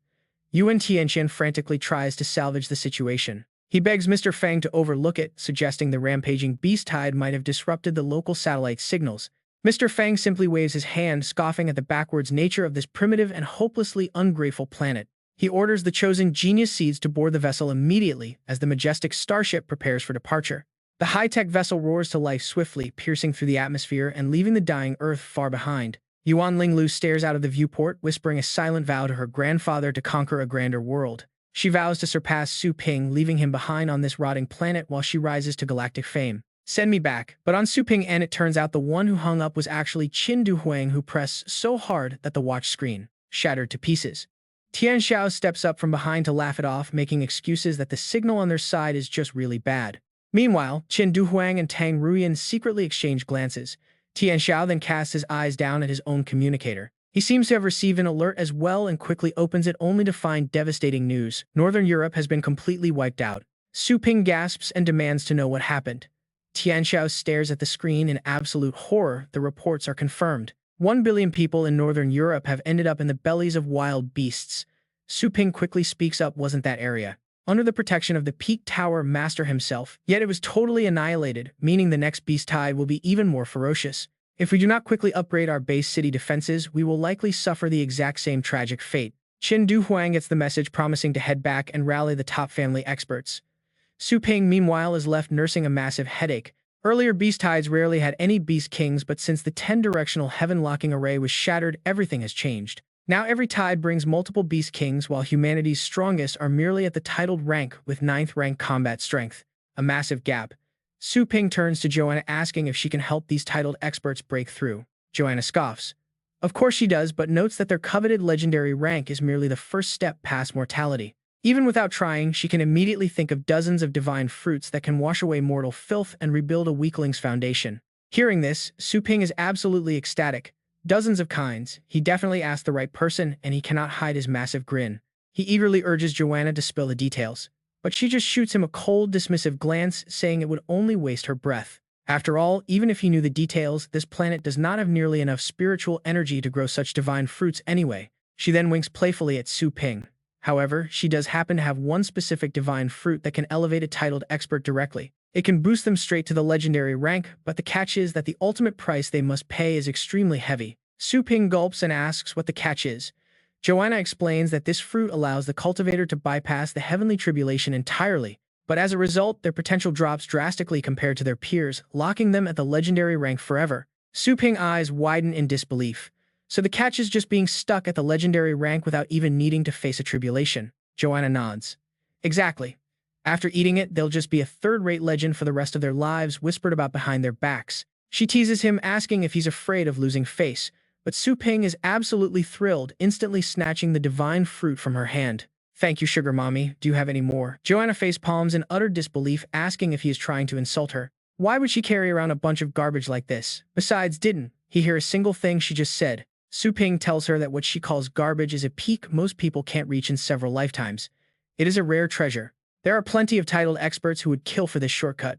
Yuan Tianxian frantically tries to salvage the situation. He begs Mr. Fang to overlook it, suggesting the rampaging beast tide might have disrupted the local satellite signals. Mr. Fang simply waves his hand, scoffing at the backwards nature of this primitive and hopelessly ungrateful planet. He orders the chosen genius seeds to board the vessel immediately as the majestic starship prepares for departure. The high-tech vessel roars to life swiftly, piercing through the atmosphere and leaving the dying Earth far behind. Yuan Linglu stares out of the viewport, whispering a silent vow to her grandfather to conquer a grander world. She vows to surpass Su Ping, leaving him behind on this rotting planet while she rises to galactic fame. Send me back. But on Su Ping and it turns out the one who hung up was actually Qin Duhuang, who pressed so hard that the watch screen shattered to pieces. Tian Xiao steps up from behind to laugh it off, making excuses that the signal on their side is just really bad. Meanwhile, Qin Duhuang and Tang Ruyan secretly exchange glances. Tian Xiao then casts his eyes down at his own communicator. He seems to have received an alert as well and quickly opens it only to find devastating news. Northern Europe has been completely wiped out. Su Ping gasps and demands to know what happened. Tian Xiao stares at the screen in absolute horror. The reports are confirmed. 1 billion people in Northern Europe have ended up in the bellies of wild beasts. Su Ping quickly speaks up, wasn't that area under the protection of the Peak Tower Master himself, yet it was totally annihilated, meaning the next beast tide will be even more ferocious. If we do not quickly upgrade our base city defenses, we will likely suffer the exact same tragic fate. Qin Duhuang gets the message, promising to head back and rally the top family experts. Su Ping, meanwhile, is left nursing a massive headache. Earlier beast tides rarely had any beast kings, but since the 10-directional heaven-locking array was shattered, everything has changed. Now every tide brings multiple beast kings, while humanity's strongest are merely at the titled rank with 9th rank combat strength. A massive gap. Su Ping turns to Joanna, asking if she can help these titled experts break through. Joanna scoffs. Of course she does, but notes that their coveted legendary rank is merely the first step past mortality. Even without trying, she can immediately think of dozens of divine fruits that can wash away mortal filth and rebuild a weakling's foundation. Hearing this, Su Ping is absolutely ecstatic. Dozens of kinds. He definitely asked the right person, and he cannot hide his massive grin. He eagerly urges Joanna to spill the details, but she just shoots him a cold, dismissive glance, saying it would only waste her breath. After all, even if he knew the details, this planet does not have nearly enough spiritual energy to grow such divine fruits anyway. She then winks playfully at Su Ping. However, she does happen to have one specific divine fruit that can elevate a titled expert directly. It can boost them straight to the legendary rank, but the catch is that the ultimate price they must pay is extremely heavy. Su Ping gulps and asks what the catch is. Joanna explains that this fruit allows the cultivator to bypass the heavenly tribulation entirely, but as a result, their potential drops drastically compared to their peers, locking them at the legendary rank forever. Su Ping's eyes widen in disbelief. So the catch is just being stuck at the legendary rank without even needing to face a tribulation. Joanna nods. Exactly. After eating it, they'll just be a third-rate legend for the rest of their lives, whispered about behind their backs. She teases him, asking if he's afraid of losing face, but Su Ping is absolutely thrilled, instantly snatching the divine fruit from her hand. Thank you, sugar mommy. Do you have any more? Joanna facepalms in utter disbelief, asking if he is trying to insult her. Why would she carry around a bunch of garbage like this? Besides, didn't he hear a single thing she just said? Su Ping tells her that what she calls garbage is a peak most people can't reach in several lifetimes. It is a rare treasure. There are plenty of titled experts who would kill for this shortcut.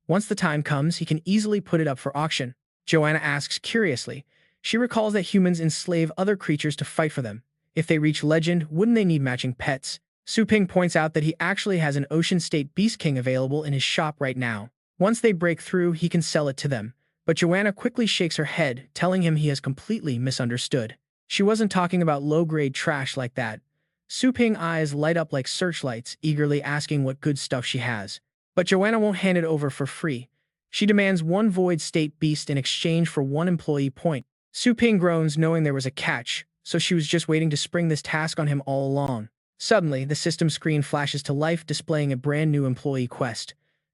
Once the time comes, he can easily put it up for auction. Joanna asks curiously. She recalls that humans enslave other creatures to fight for them. If they reach legend, wouldn't they need matching pets? Su Ping points out that he actually has an Ocean State Beast King available in his shop right now. Once they break through, he can sell it to them. But Joanna quickly shakes her head, telling him he has completely misunderstood. She wasn't talking about low-grade trash like that. Su Ping's eyes light up like searchlights, eagerly asking what good stuff she has. But Joanna won't hand it over for free. She demands 1 void state beast in exchange for 1 employee point. Su Ping groans, knowing there was a catch, so she was just waiting to spring this task on him all along. Suddenly, the system screen flashes to life, displaying a brand new employee quest.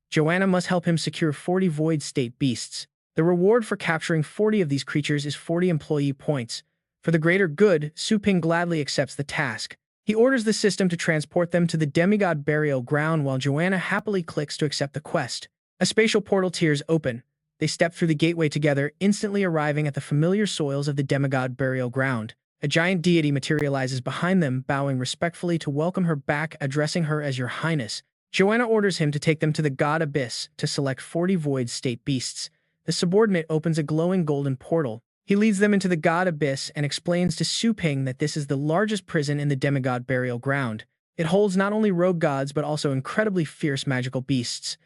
Joanna must help him secure 40 void state beasts. The reward for capturing 40 of these creatures is 40 employee points. For the greater good, Su Ping gladly accepts the task. He orders the system to transport them to the demigod burial ground while Joanna happily clicks to accept the quest. A spatial portal tears open. They step through the gateway together, instantly arriving at the familiar soils of the demigod burial ground. A giant deity materializes behind them, bowing respectfully to welcome her back, addressing her as Your Highness. Joanna orders him to take them to the God Abyss to select 40 void state beasts. The subordinate opens a glowing golden portal. He leads them into the God Abyss and explains to Su Ping that this is the largest prison in the demigod burial ground. It holds not only rogue gods but also incredibly fierce magical beasts.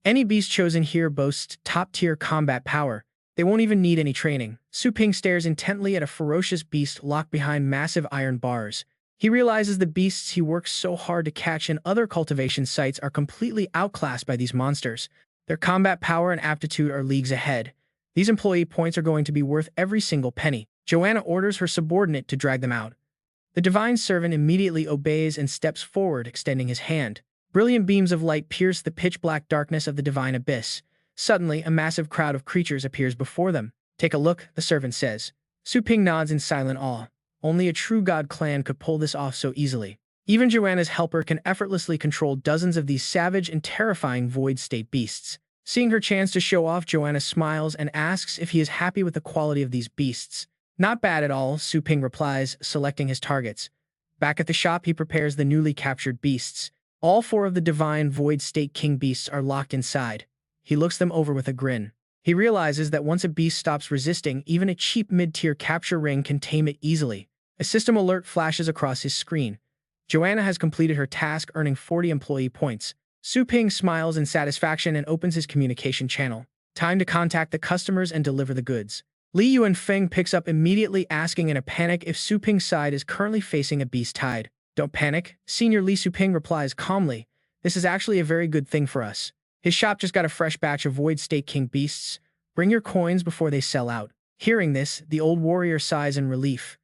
Any beast chosen here boasts top-tier combat power. They won't even need any training. Su Ping stares intently at a ferocious beast locked behind massive iron bars. He realizes the beasts he works so hard to catch in other cultivation sites are completely outclassed by these monsters. Their combat power and aptitude are leagues ahead. These employee points are going to be worth every single penny. Joanna orders her subordinate to drag them out. The divine servant immediately obeys and steps forward, extending his hand. Brilliant beams of light pierce the pitch-black darkness of the divine abyss. Suddenly, a massive crowd of creatures appears before them. Take a look, the servant says. Su Ping nods in silent awe. Only a true god clan could pull this off so easily. Even Joanna's helper can effortlessly control dozens of these savage and terrifying void state beasts. Seeing her chance to show off, Joanna smiles and asks if he is happy with the quality of these beasts. Not bad at all, Su Ping replies, selecting his targets. Back at the shop, he prepares the newly captured beasts. All 4 of the divine void state king beasts are locked inside. He looks them over with a grin. He realizes that once a beast stops resisting, even a cheap mid-tier capture ring can tame it easily. A system alert flashes across his screen. Joanna has completed her task, earning 40 employee points. Su Ping smiles in satisfaction and opens his communication channel. Time to contact the customers and deliver the goods. Li Yuanfeng picks up immediately, asking in a panic if Su Ping's side is currently facing a beast tide. Don't panic, Senior Li. Su Ping replies calmly. This is actually a very good thing for us. His shop just got a fresh batch of Void State King beasts. Bring your coins before they sell out. Hearing this, the old warrior sighs in relief.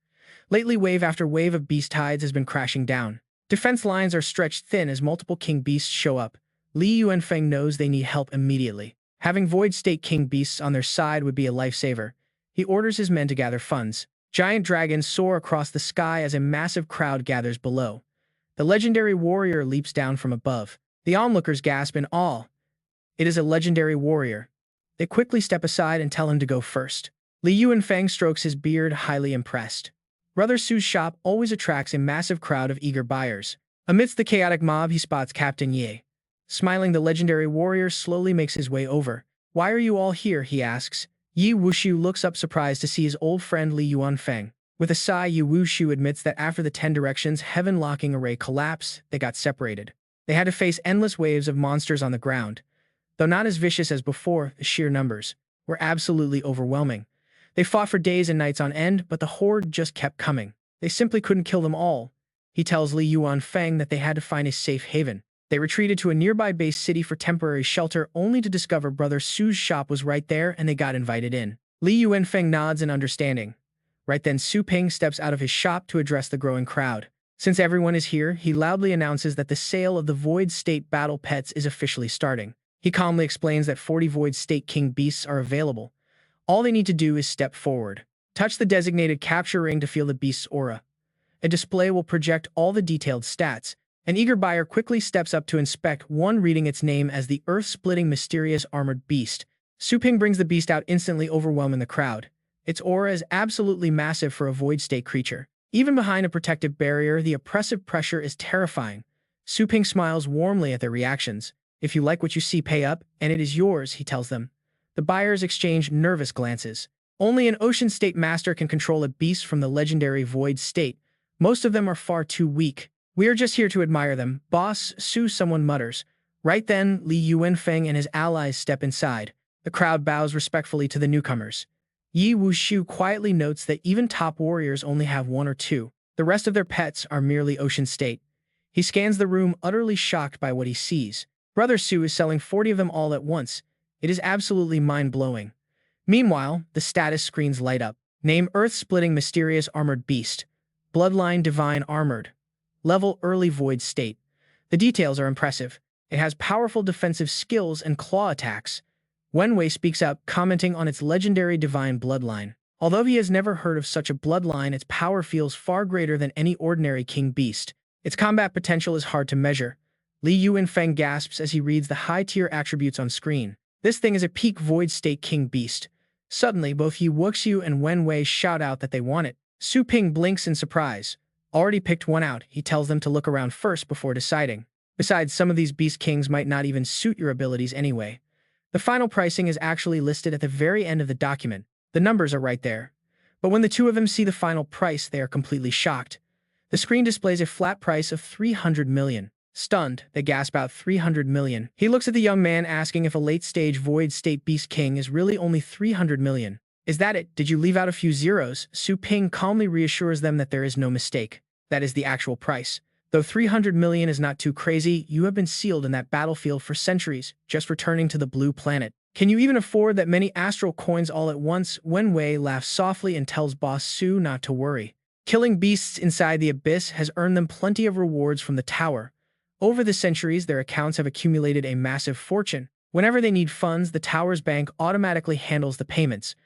Lately, wave after wave of beast tides has been crashing down. Defense lines are stretched thin as multiple king beasts show up. Li Yuanfeng knows they need help immediately. Having Void State King beasts on their side would be a lifesaver. He orders his men to gather funds. Giant dragons soar across the sky as a massive crowd gathers below. The legendary warrior leaps down from above. The onlookers gasp in awe. It is a legendary warrior. They quickly step aside and tell him to go first. Li Yuanfeng strokes his beard, highly impressed. Brother Su's shop always attracts a massive crowd of eager buyers. Amidst the chaotic mob, he spots Captain Ye. Smiling, the legendary warrior slowly makes his way over. Why are you all here? He asks. Yi Wushu looks up surprised to see his old friend Li Yuanfeng. With a sigh, Yi Wushu admits that after the 10 Directions heaven-locking array collapsed, they got separated. They had to face endless waves of monsters on the ground. Though not as vicious as before, the sheer numbers were absolutely overwhelming. They fought for days and nights on end, but the horde just kept coming. They simply couldn't kill them all. He tells Li Yuanfeng that they had to find a safe haven. They retreated to a nearby base city for temporary shelter, only to discover Brother Su's shop was right there and they got invited in. Li Yuanfeng nods in understanding. Right then, Su Ping steps out of his shop to address the growing crowd. Since everyone is here, he loudly announces that the sale of the Void State Battle Pets is officially starting. He calmly explains that 40 Void State King beasts are available. All they need to do is step forward. Touch the designated capture ring to feel the beast's aura. A display will project all the detailed stats. An eager buyer quickly steps up to inspect one, reading its name as the earth-splitting mysterious armored beast. Su Ping brings the beast out, instantly overwhelming the crowd. Its aura is absolutely massive for a void state creature. Even behind a protective barrier, the oppressive pressure is terrifying. Su Ping smiles warmly at their reactions. If you like what you see, pay up, and it is yours, he tells them. The buyers exchange nervous glances. Only an Ocean State Master can control a beast from the legendary Void State. Most of them are far too weak. We are just here to admire them, boss, Su, someone mutters. Right then, Li Yuanfeng and his allies step inside. The crowd bows respectfully to the newcomers. Yi Wushu quietly notes that even top warriors only have 1 or 2. The rest of their pets are merely Ocean State. He scans the room, utterly shocked by what he sees. Brother Su is selling 40 of them all at once. It is absolutely mind-blowing. Meanwhile, the status screens light up. Name Earth-splitting mysterious armored beast. Bloodline divine armored. Level early void state. The details are impressive. It has powerful defensive skills and claw attacks. Wenwei speaks up, commenting on its legendary divine bloodline. Although he has never heard of such a bloodline, its power feels far greater than any ordinary king beast. Its combat potential is hard to measure. Li Yuanfeng gasps as he reads the high-tier attributes on screen. This thing is a peak void state king beast. Suddenly, both Yi Wuxiu and Wen Wei shout out that they want it. Su Ping blinks in surprise. Already picked one out, he tells them to look around first before deciding. Besides, some of these beast kings might not even suit your abilities anyway. The final pricing is actually listed at the very end of the document. The numbers are right there. But when the two of them see the final price, they are completely shocked. The screen displays a flat price of 300 million. Stunned, they gasp out 300 million. He looks at the young man asking if a late-stage void state beast king is really only 300 million. Is that it? Did you leave out a few zeros? Su Ping calmly reassures them that there is no mistake. That is the actual price. Though 300 million is not too crazy, you have been sealed in that battlefield for centuries, just returning to the blue planet. Can you even afford that many astral coins all at once? Wen Wei laughs softly and tells Boss Su not to worry. Killing beasts inside the abyss has earned them plenty of rewards from the tower. Over the centuries, their accounts have accumulated a massive fortune. Whenever they need funds, the tower's bank automatically handles the payments.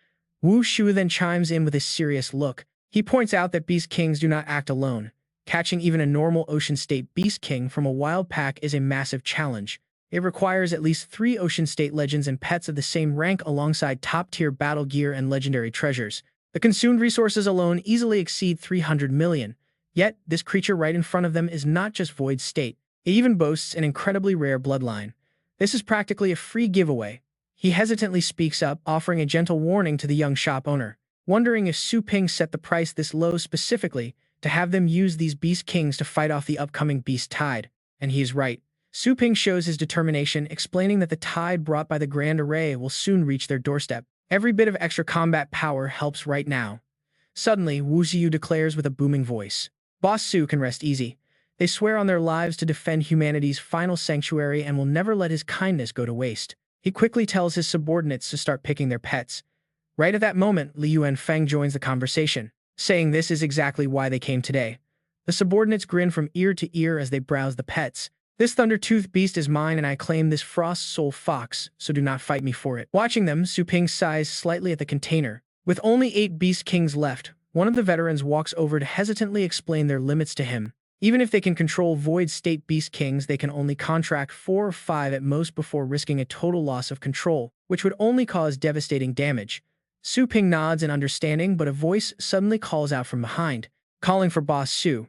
Wu Shu then chimes in with a serious look. He points out that beast kings do not act alone. Catching even a normal ocean state beast king from a wild pack is a massive challenge. It requires at least 3 ocean state legends and pets of the same rank alongside top-tier battle gear and legendary treasures. The consumed resources alone easily exceed 300 million. Yet, this creature right in front of them is not just void state. It even boasts an incredibly rare bloodline. This is practically a free giveaway. He hesitantly speaks up, offering a gentle warning to the young shop owner, wondering if Su Ping set the price this low specifically to have them use these beast kings to fight off the upcoming beast tide. And he is right. Su Ping shows his determination, explaining that the tide brought by the Grand Array will soon reach their doorstep. Every bit of extra combat power helps right now. Suddenly, Wu Ziyu declares with a booming voice, Boss Su can rest easy. They swear on their lives to defend humanity's final sanctuary and will never let his kindness go to waste. He quickly tells his subordinates to start picking their pets. Right at that moment, Li Yuanfeng joins the conversation, saying this is exactly why they came today. The subordinates grin from ear to ear as they browse the pets. This thunder-toothed beast is mine and I claim this frost soul fox, so do not fight me for it. Watching them, Su Ping sighs slightly at the container. With only 8 beast kings left, one of the veterans walks over to hesitantly explain their limits to him. Even if they can control void state beast kings, they can only contract 4 or 5 at most before risking a total loss of control, which would only cause devastating damage. Su Ping nods in understanding, but a voice suddenly calls out from behind, calling for Boss Su.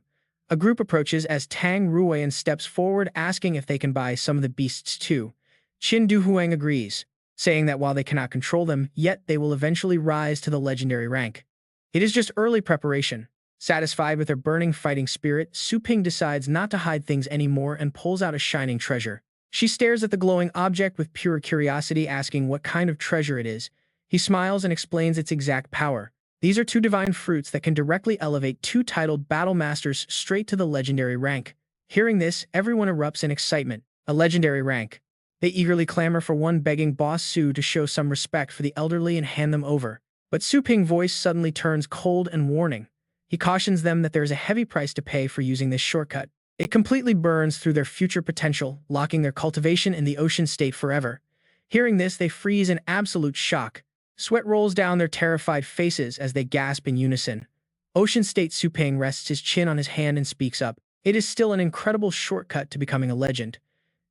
A group approaches as Tang Ruoyan steps forward asking if they can buy some of the beasts too. Qin Duhuang agrees, saying that while they cannot control them, yet they will eventually rise to the legendary rank. It is just early preparation. Satisfied with her burning fighting spirit, Su Ping decides not to hide things anymore and pulls out a shining treasure. She stares at the glowing object with pure curiosity, asking what kind of treasure it is. He smiles and explains its exact power. These are 2 divine fruits that can directly elevate 2 titled battle masters straight to the legendary rank. Hearing this, everyone erupts in excitement. A legendary rank. They eagerly clamor for one, begging Boss Su to show some respect for the elderly and hand them over. But Su Ping's voice suddenly turns cold and warning. He cautions them that there is a heavy price to pay for using this shortcut. It completely burns through their future potential, locking their cultivation in the ocean state forever. Hearing this, they freeze in absolute shock. Sweat rolls down their terrified faces as they gasp in unison. Ocean State Su Ping rests his chin on his hand and speaks up. It is still an incredible shortcut to becoming a legend.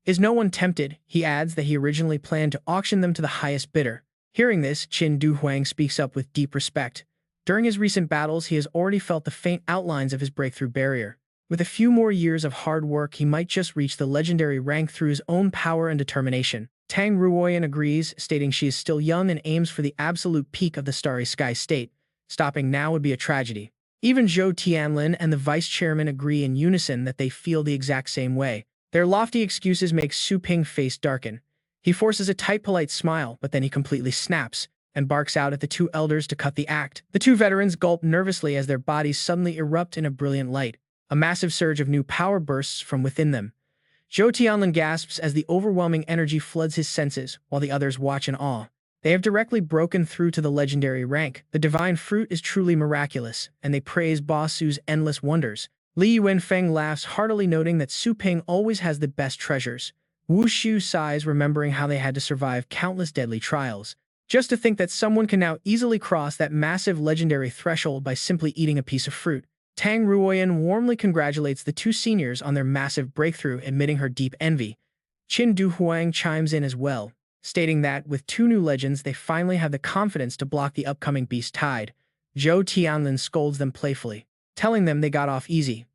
Is no one tempted? He adds that he originally planned to auction them to the highest bidder. Hearing this, Qin Duhuang speaks up with deep respect. During his recent battles, he has already felt the faint outlines of his breakthrough barrier. With a few more years of hard work, he might just reach the legendary rank through his own power and determination. Tang Ruoyan agrees, stating she is still young and aims for the absolute peak of the Starry Sky state. Stopping now would be a tragedy. Even Zhou Tianlin and the vice chairman agree in unison that they feel the exact same way. Their lofty excuses make Su Ping's face darken. He forces a tight, polite smile, but then he completely snaps and barks out at the 2 elders to cut the act. The 2 veterans gulp nervously as their bodies suddenly erupt in a brilliant light. A massive surge of new power bursts from within them. Zhou Tianlin gasps as the overwhelming energy floods his senses, while the others watch in awe. They have directly broken through to the legendary rank. The divine fruit is truly miraculous, and they praise Boss Su's endless wonders. Li Yuanfeng laughs heartily, noting that Su Ping always has the best treasures. Wu Shu sighs, remembering how they had to survive countless deadly trials. Just to think that someone can now easily cross that massive legendary threshold by simply eating a piece of fruit. Tang Ruoyan warmly congratulates the two seniors on their massive breakthrough, admitting her deep envy. Qin Duhuang chimes in as well, stating that, with two new legends, they finally have the confidence to block the upcoming beast tide. Zhou Tianlin scolds them playfully, telling them they got off easy.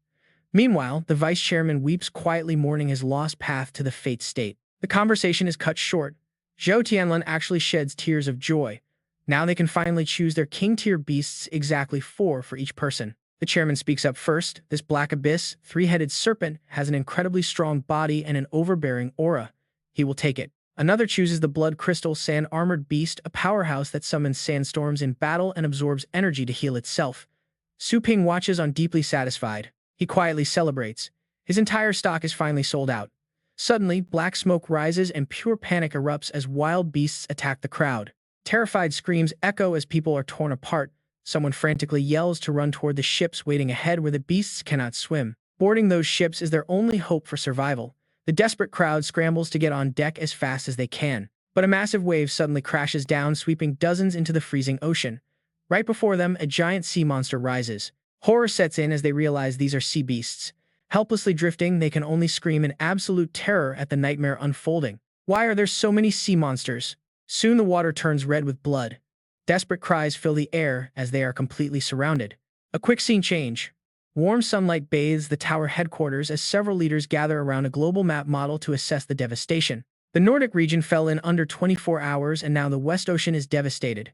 Meanwhile, the vice chairman weeps quietly, mourning his lost path to the fate state. The conversation is cut short. Zhou Tianlin actually sheds tears of joy. Now they can finally choose their king-tier beasts, exactly four for each person. The chairman speaks up first. This black abyss, three-headed serpent, has an incredibly strong body and an overbearing aura. He will take it. Another chooses the blood crystal sand-armored beast, a powerhouse that summons sandstorms in battle and absorbs energy to heal itself. Su Ping watches on, deeply satisfied. He quietly celebrates. His entire stock is finally sold out. Suddenly, black smoke rises and pure panic erupts as wild beasts attack the crowd. Terrified screams echo as people are torn apart. Someone frantically yells to run toward the ships waiting ahead where the beasts cannot swim. Boarding those ships is their only hope for survival. The desperate crowd scrambles to get on deck as fast as they can. But a massive wave suddenly crashes down, sweeping dozens into the freezing ocean. Right before them, a giant sea monster rises. Horror sets in as they realize these are sea beasts. Helplessly drifting, they can only scream in absolute terror at the nightmare unfolding. Why are there so many sea monsters? Soon the water turns red with blood. Desperate cries fill the air as they are completely surrounded. A quick scene change. Warm sunlight bathes the tower headquarters as several leaders gather around a global map model to assess the devastation. The Nordic region fell in under 24 hours, and now the West Ocean is devastated.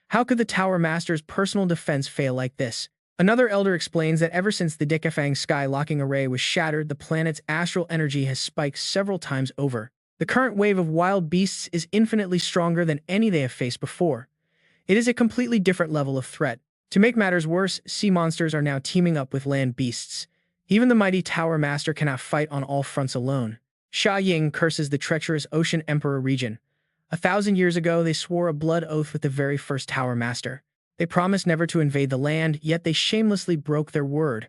How could the Tower Master's personal defense fail like this? Another elder explains that ever since the Dekafang sky locking array was shattered, the planet's astral energy has spiked several times over. The current wave of wild beasts is infinitely stronger than any they have faced before. It is a completely different level of threat. To make matters worse, sea monsters are now teaming up with land beasts. Even the mighty Tower Master cannot fight on all fronts alone. Xia Ying curses the treacherous Ocean Emperor region. 1,000 years ago, they swore a blood oath with the very first Tower Master. They promised never to invade the land, yet they shamelessly broke their word.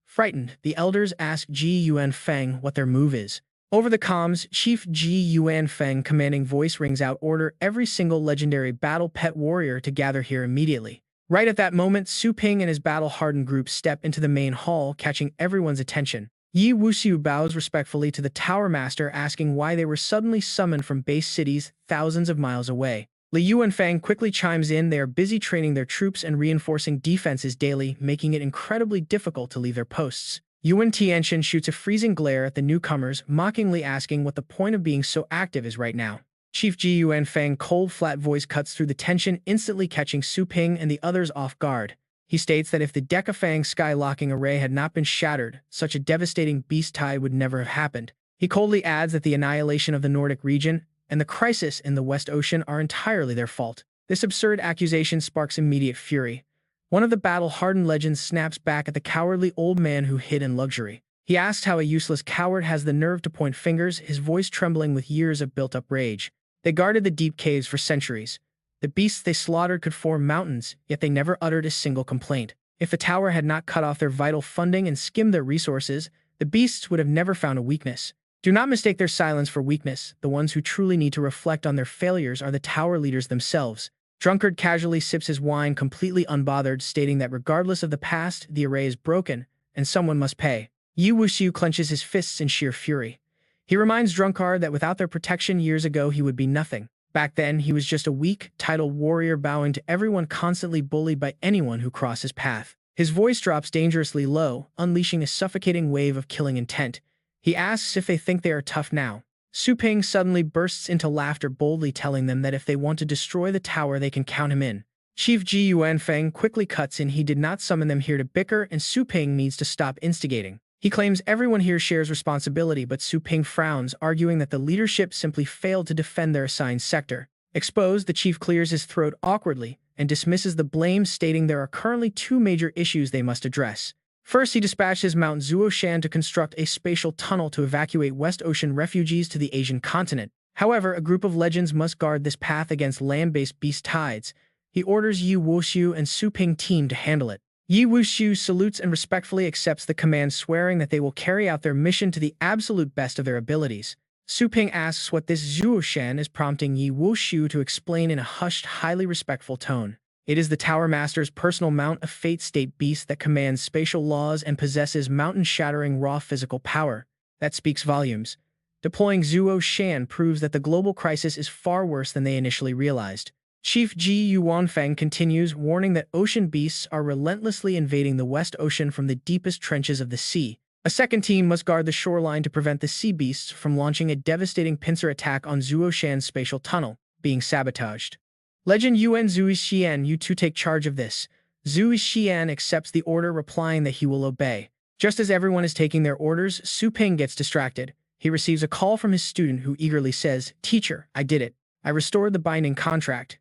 Frightened, the elders ask Ji Yuanfeng what their move is. Over the comms, Chief Ji Yuanfeng commanding voice rings out, order every single legendary battle pet warrior to gather here immediately. Right at that moment, Su Ping and his battle-hardened group step into the main hall, catching everyone's attention. Yi Wuxiu bows respectfully to the Tower Master, asking why they were suddenly summoned from base cities thousands of miles away. Li Yuanfang quickly chimes in. They are busy training their troops and reinforcing defenses daily, making it incredibly difficult to leave their posts. Yuan Tianxian shoots a freezing glare at the newcomers, mockingly asking what the point of being so active is right now. Chief Ji Yuanfang's cold, flat voice cuts through the tension, instantly catching Su Ping and the others off guard. He states that if the Dekafang sky-locking array had not been shattered, such a devastating beast tide would never have happened. He coldly adds that the annihilation of the Nordic region and the crisis in the West Ocean are entirely their fault. This absurd accusation sparks immediate fury. One of the battle-hardened legends snaps back at the cowardly old man who hid in luxury. He asks how a useless coward has the nerve to point fingers, his voice trembling with years of built-up rage. They guarded the deep caves for centuries. The beasts they slaughtered could form mountains, yet they never uttered a single complaint. If the tower had not cut off their vital funding and skimmed their resources, the beasts would have never found a weakness. Do not mistake their silence for weakness. The ones who truly need to reflect on their failures are the tower leaders themselves. Drunkard casually sips his wine, completely unbothered, stating that regardless of the past, the array is broken, and someone must pay. Yi Wuxiu clenches his fists in sheer fury. He reminds Drunkard that without their protection years ago, he would be nothing. Back then, he was just a weak, titled warrior bowing to everyone, constantly bullied by anyone who crossed his path. His voice drops dangerously low, unleashing a suffocating wave of killing intent. He asks if they think they are tough now. Su Ping suddenly bursts into laughter, boldly telling them that if they want to destroy the tower, they can count him in. Chief Ji Yuanfeng quickly cuts in. He did not summon them here to bicker, and Su Ping needs to stop instigating. He claims everyone here shares responsibility, but Su Ping frowns, arguing that the leadership simply failed to defend their assigned sector. Exposed, the chief clears his throat awkwardly and dismisses the blame, stating there are currently two major issues they must address. First, he dispatches Mount Zuoshan to construct a spatial tunnel to evacuate West Ocean refugees to the Asian continent. However, a group of legends must guard this path against land-based beast tides. He orders Yi Wuxiu and Su Ping team to handle it. Yi Wuxiu salutes and respectfully accepts the command, swearing that they will carry out their mission to the absolute best of their abilities. Su Ping asks what this Zhuoshan is, prompting Yi Wuxiu to explain in a hushed, highly respectful tone. It is the Tower Master's personal mount, a fate state beast that commands spatial laws and possesses mountain-shattering raw physical power. That speaks volumes. Deploying Zuo Shan proves that the global crisis is far worse than they initially realized. Chief Ji Yuanfeng continues, warning that ocean beasts are relentlessly invading the West Ocean from the deepest trenches of the sea. A second team must guard the shoreline to prevent the sea beasts from launching a devastating pincer attack on Zuo Shan's spatial tunnel, being sabotaged. Legend Yuan Zui Xian, you two take charge of this. Zui Xian accepts the order, replying that he will obey. Just as everyone is taking their orders, Su Ping gets distracted. He receives a call from his student who eagerly says, "Teacher, I did it. I restored the binding contract."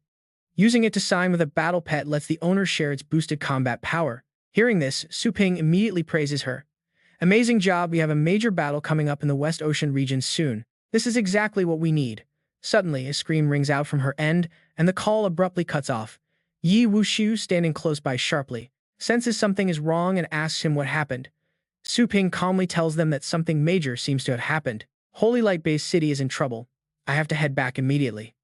Using it to sign with a battle pet lets the owner share its boosted combat power. Hearing this, Su Ping immediately praises her. "Amazing job, we have a major battle coming up in the West Ocean region soon. This is exactly what we need." Suddenly, a scream rings out from her end, and the call abruptly cuts off. Yi Wuxiu, standing close by sharply, senses something is wrong and asks him what happened. Su Ping calmly tells them that something major seems to have happened. Holy Light Base City is in trouble. I have to head back immediately.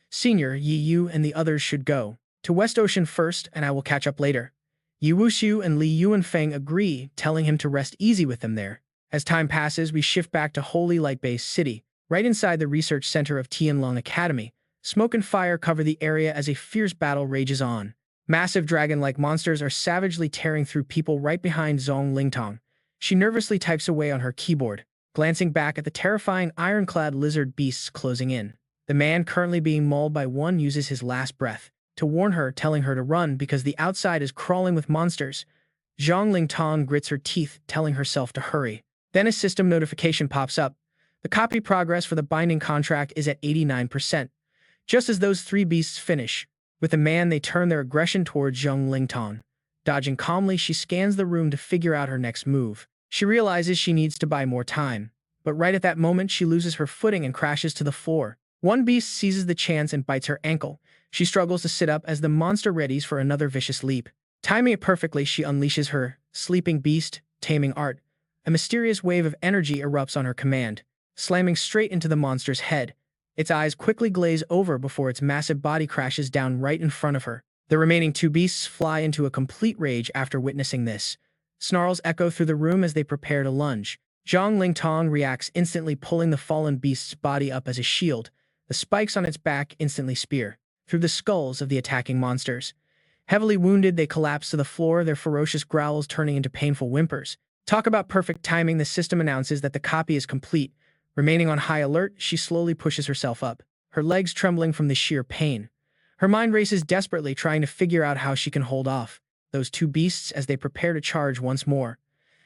Senior, Yi Yu and the others should go to West Ocean first, and I will catch up later. Yi Wuxiu and Li Yuanfeng agree, telling him to rest easy with them there. As time passes, we shift back to Holy Light Base City, right inside the research center of Tianlong Academy. Smoke and fire cover the area as a fierce battle rages on. Massive dragon-like monsters are savagely tearing through people right behind Zhong Lingtong. She nervously types away on her keyboard, glancing back at the terrifying ironclad lizard beasts closing in. The man currently being mauled by one uses his last breath to warn her, telling her to run because the outside is crawling with monsters. Zhong Lingtong grits her teeth, telling herself to hurry. Then a system notification pops up. The copy progress for the binding contract is at 89%. Just as those three beasts finish, with the man they turn their aggression towards Zhong Lingtong. Dodging calmly, she scans the room to figure out her next move. She realizes she needs to buy more time. But right at that moment, she loses her footing and crashes to the floor. One beast seizes the chance and bites her ankle. She struggles to sit up as the monster readies for another vicious leap. Timing it perfectly, she unleashes her sleeping beast, taming art. A mysterious wave of energy erupts on her command, slamming straight into the monster's head. Its eyes quickly glaze over before its massive body crashes down right in front of her. The remaining two beasts fly into a complete rage after witnessing this. Snarls echo through the room as they prepare to lunge. Zhong Lingtong reacts instantly, pulling the fallen beast's body up as a shield. The spikes on its back instantly spear through the skulls of the attacking monsters. Heavily wounded, they collapse to the floor, their ferocious growls turning into painful whimpers. Talk about perfect timing, the system announces that the copy is complete. Remaining on high alert, she slowly pushes herself up, her legs trembling from the sheer pain. Her mind races desperately, trying to figure out how she can hold off those two beasts as they prepare to charge once more.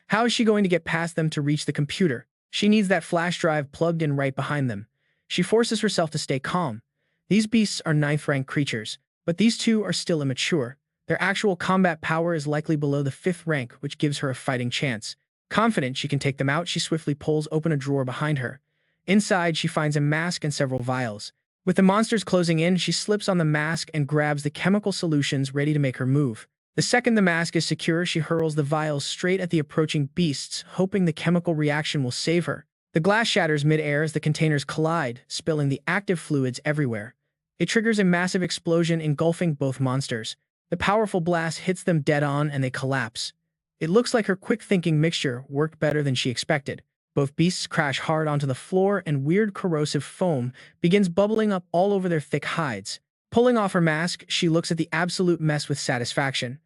How is she going to get past them to reach the computer? She needs that flash drive plugged in right behind them. She forces herself to stay calm. These beasts are 9th-rank creatures, but these two are still immature. Their actual combat power is likely below the 5th rank, which gives her a fighting chance. Confident she can take them out, she swiftly pulls open a drawer behind her. Inside, she finds a mask and several vials. With the monsters closing in, she slips on the mask and grabs the chemical solutions, ready to make her move. The second the mask is secure, she hurls the vials straight at the approaching beasts, hoping the chemical reaction will save her. The glass shatters mid-air as the containers collide, spilling the active fluids everywhere. It triggers a massive explosion, engulfing both monsters. The powerful blast hits them dead on and they collapse. It looks like her quick-thinking mixture worked better than she expected. Both beasts crash hard onto the floor and weird corrosive foam begins bubbling up all over their thick hides. Pulling off her mask, she looks at the absolute mess with satisfaction.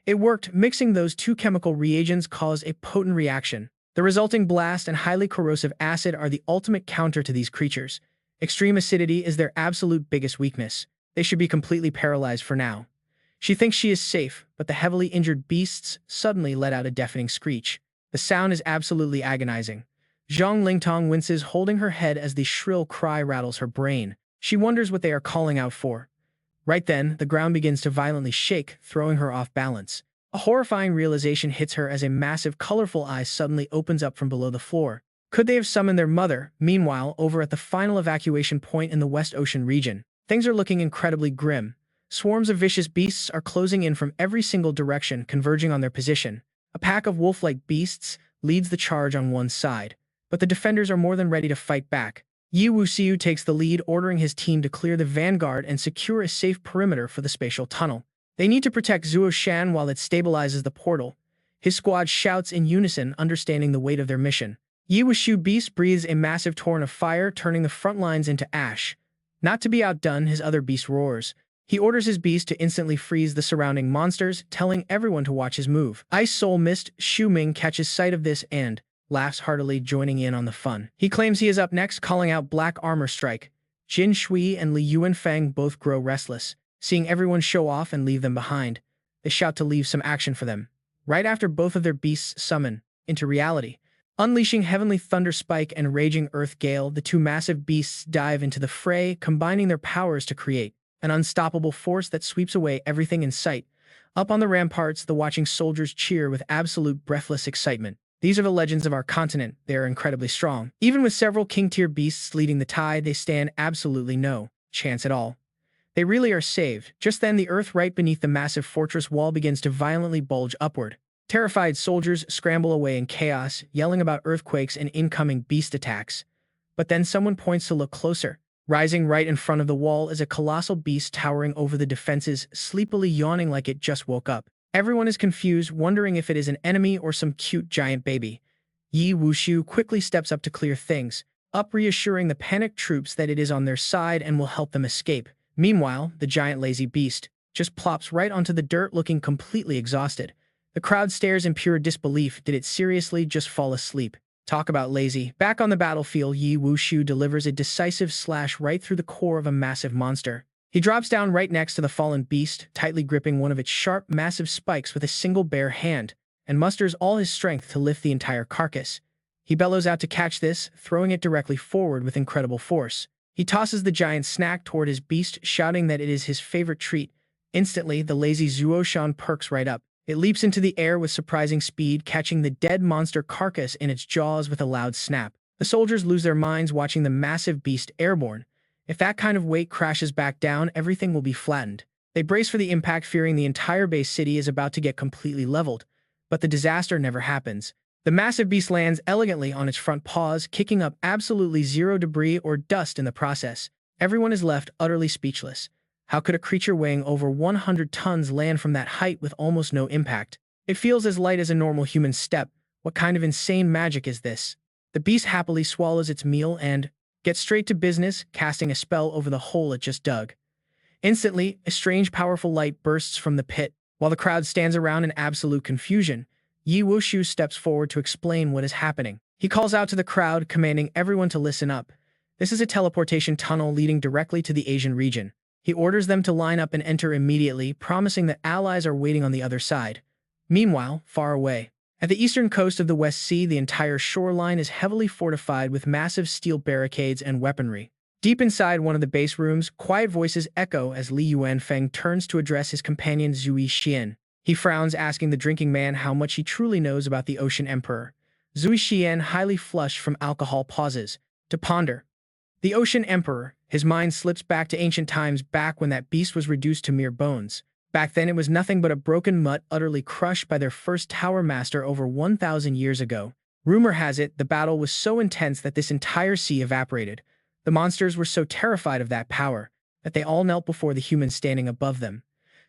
It worked. Mixing those two chemical reagents caused a potent reaction. The resulting blast and highly corrosive acid are the ultimate counter to these creatures. Extreme acidity is their absolute biggest weakness. They should be completely paralyzed for now. She thinks she is safe, but the heavily injured beasts suddenly let out a deafening screech. The sound is absolutely agonizing. Zhong Lingtong winces, holding her head as the shrill cry rattles her brain. She wonders what they are calling out for. Right then, the ground begins to violently shake, throwing her off balance. A horrifying realization hits her as a massive, colorful eye suddenly opens up from below the floor. Could they have summoned their mother? Meanwhile, over at the final evacuation point in the West Ocean region, things are looking incredibly grim. Swarms of vicious beasts are closing in from every single direction, converging on their position. A pack of wolf-like beasts leads the charge on one side, but the defenders are more than ready to fight back. Yi Wuxiu takes the lead, ordering his team to clear the vanguard and secure a safe perimeter for the spatial tunnel. They need to protect Zuo Shan while it stabilizes the portal. His squad shouts in unison, understanding the weight of their mission. Yi Wuxiu Beast breathes a massive torrent of fire, turning the front lines into ash. Not to be outdone, his other beast roars. He orders his beast to instantly freeze the surrounding monsters, telling everyone to watch his move. Ice Soul Mist Xu Ming catches sight of this and laughs heartily, joining in on the fun. He claims he is up next, calling out Black Armor Strike. Jin Shui and Li Yuanfeng both grow restless, seeing everyone show off and leave them behind. They shout to leave some action for them. Right after both of their beasts summon into reality, unleashing Heavenly Thunder Spike and Raging Earth Gale, the two massive beasts dive into the fray, combining their powers to create an unstoppable force that sweeps away everything in sight. Up on the ramparts, the watching soldiers cheer with absolute breathless excitement. These are the legends of our continent. They are incredibly strong. Even with several king-tier beasts leading the tide, they stand absolutely no chance at all. They really are saved. Just then, the earth right beneath the massive fortress wall begins to violently bulge upward. Terrified soldiers scramble away in chaos, yelling about earthquakes and incoming beast attacks. But then someone points to look closer. Rising right in front of the wall is a colossal beast towering over the defenses, sleepily yawning like it just woke up. Everyone is confused, wondering if it is an enemy or some cute giant baby. Yi Wuxiu quickly steps up to clear things up, reassuring the panicked troops that it is on their side and will help them escape. Meanwhile, the giant lazy beast just plops right onto the dirt, looking completely exhausted. The crowd stares in pure disbelief. Did it seriously just fall asleep? Talk about lazy. Back on the battlefield, Yi Wuxiu delivers a decisive slash right through the core of a massive monster. He drops down right next to the fallen beast, tightly gripping one of its sharp, massive spikes with a single bare hand, and musters all his strength to lift the entire carcass. He bellows out to catch this, throwing it directly forward with incredible force. He tosses the giant snack toward his beast, shouting that it is his favorite treat. Instantly, the lazy Zuo Shan perks right up. It leaps into the air with surprising speed, catching the dead monster carcass in its jaws with a loud snap. The soldiers lose their minds watching the massive beast airborne. If that kind of weight crashes back down, everything will be flattened. They brace for the impact, fearing the entire base city is about to get completely leveled. But the disaster never happens. The massive beast lands elegantly on its front paws, kicking up absolutely zero debris or dust in the process. Everyone is left utterly speechless. How could a creature weighing over 100 tons land from that height with almost no impact? It feels as light as a normal human step. What kind of insane magic is this? The beast happily swallows its meal and gets straight to business, casting a spell over the hole it just dug. Instantly, a strange, powerful light bursts from the pit. While the crowd stands around in absolute confusion, Yi Wuxiu steps forward to explain what is happening. He calls out to the crowd, commanding everyone to listen up. This is a teleportation tunnel leading directly to the Asian region. He orders them to line up and enter immediately, promising that allies are waiting on the other side. Meanwhile, far away, at the eastern coast of the West Sea, the entire shoreline is heavily fortified with massive steel barricades and weaponry. Deep inside one of the base rooms, quiet voices echo as Li Yuanfeng turns to address his companion Zui Xian. He frowns, asking the drinking man how much he truly knows about the Ocean Emperor. Zui Xian, highly flushed from alcohol, pauses to ponder. The Ocean Emperor. His mind slips back to ancient times, back when that beast was reduced to mere bones. Back then, it was nothing but a broken mutt, utterly crushed by their first tower master over 1,000 years ago. Rumor has it, the battle was so intense that this entire sea evaporated. The monsters were so terrified of that power that they all knelt before the humans standing above them.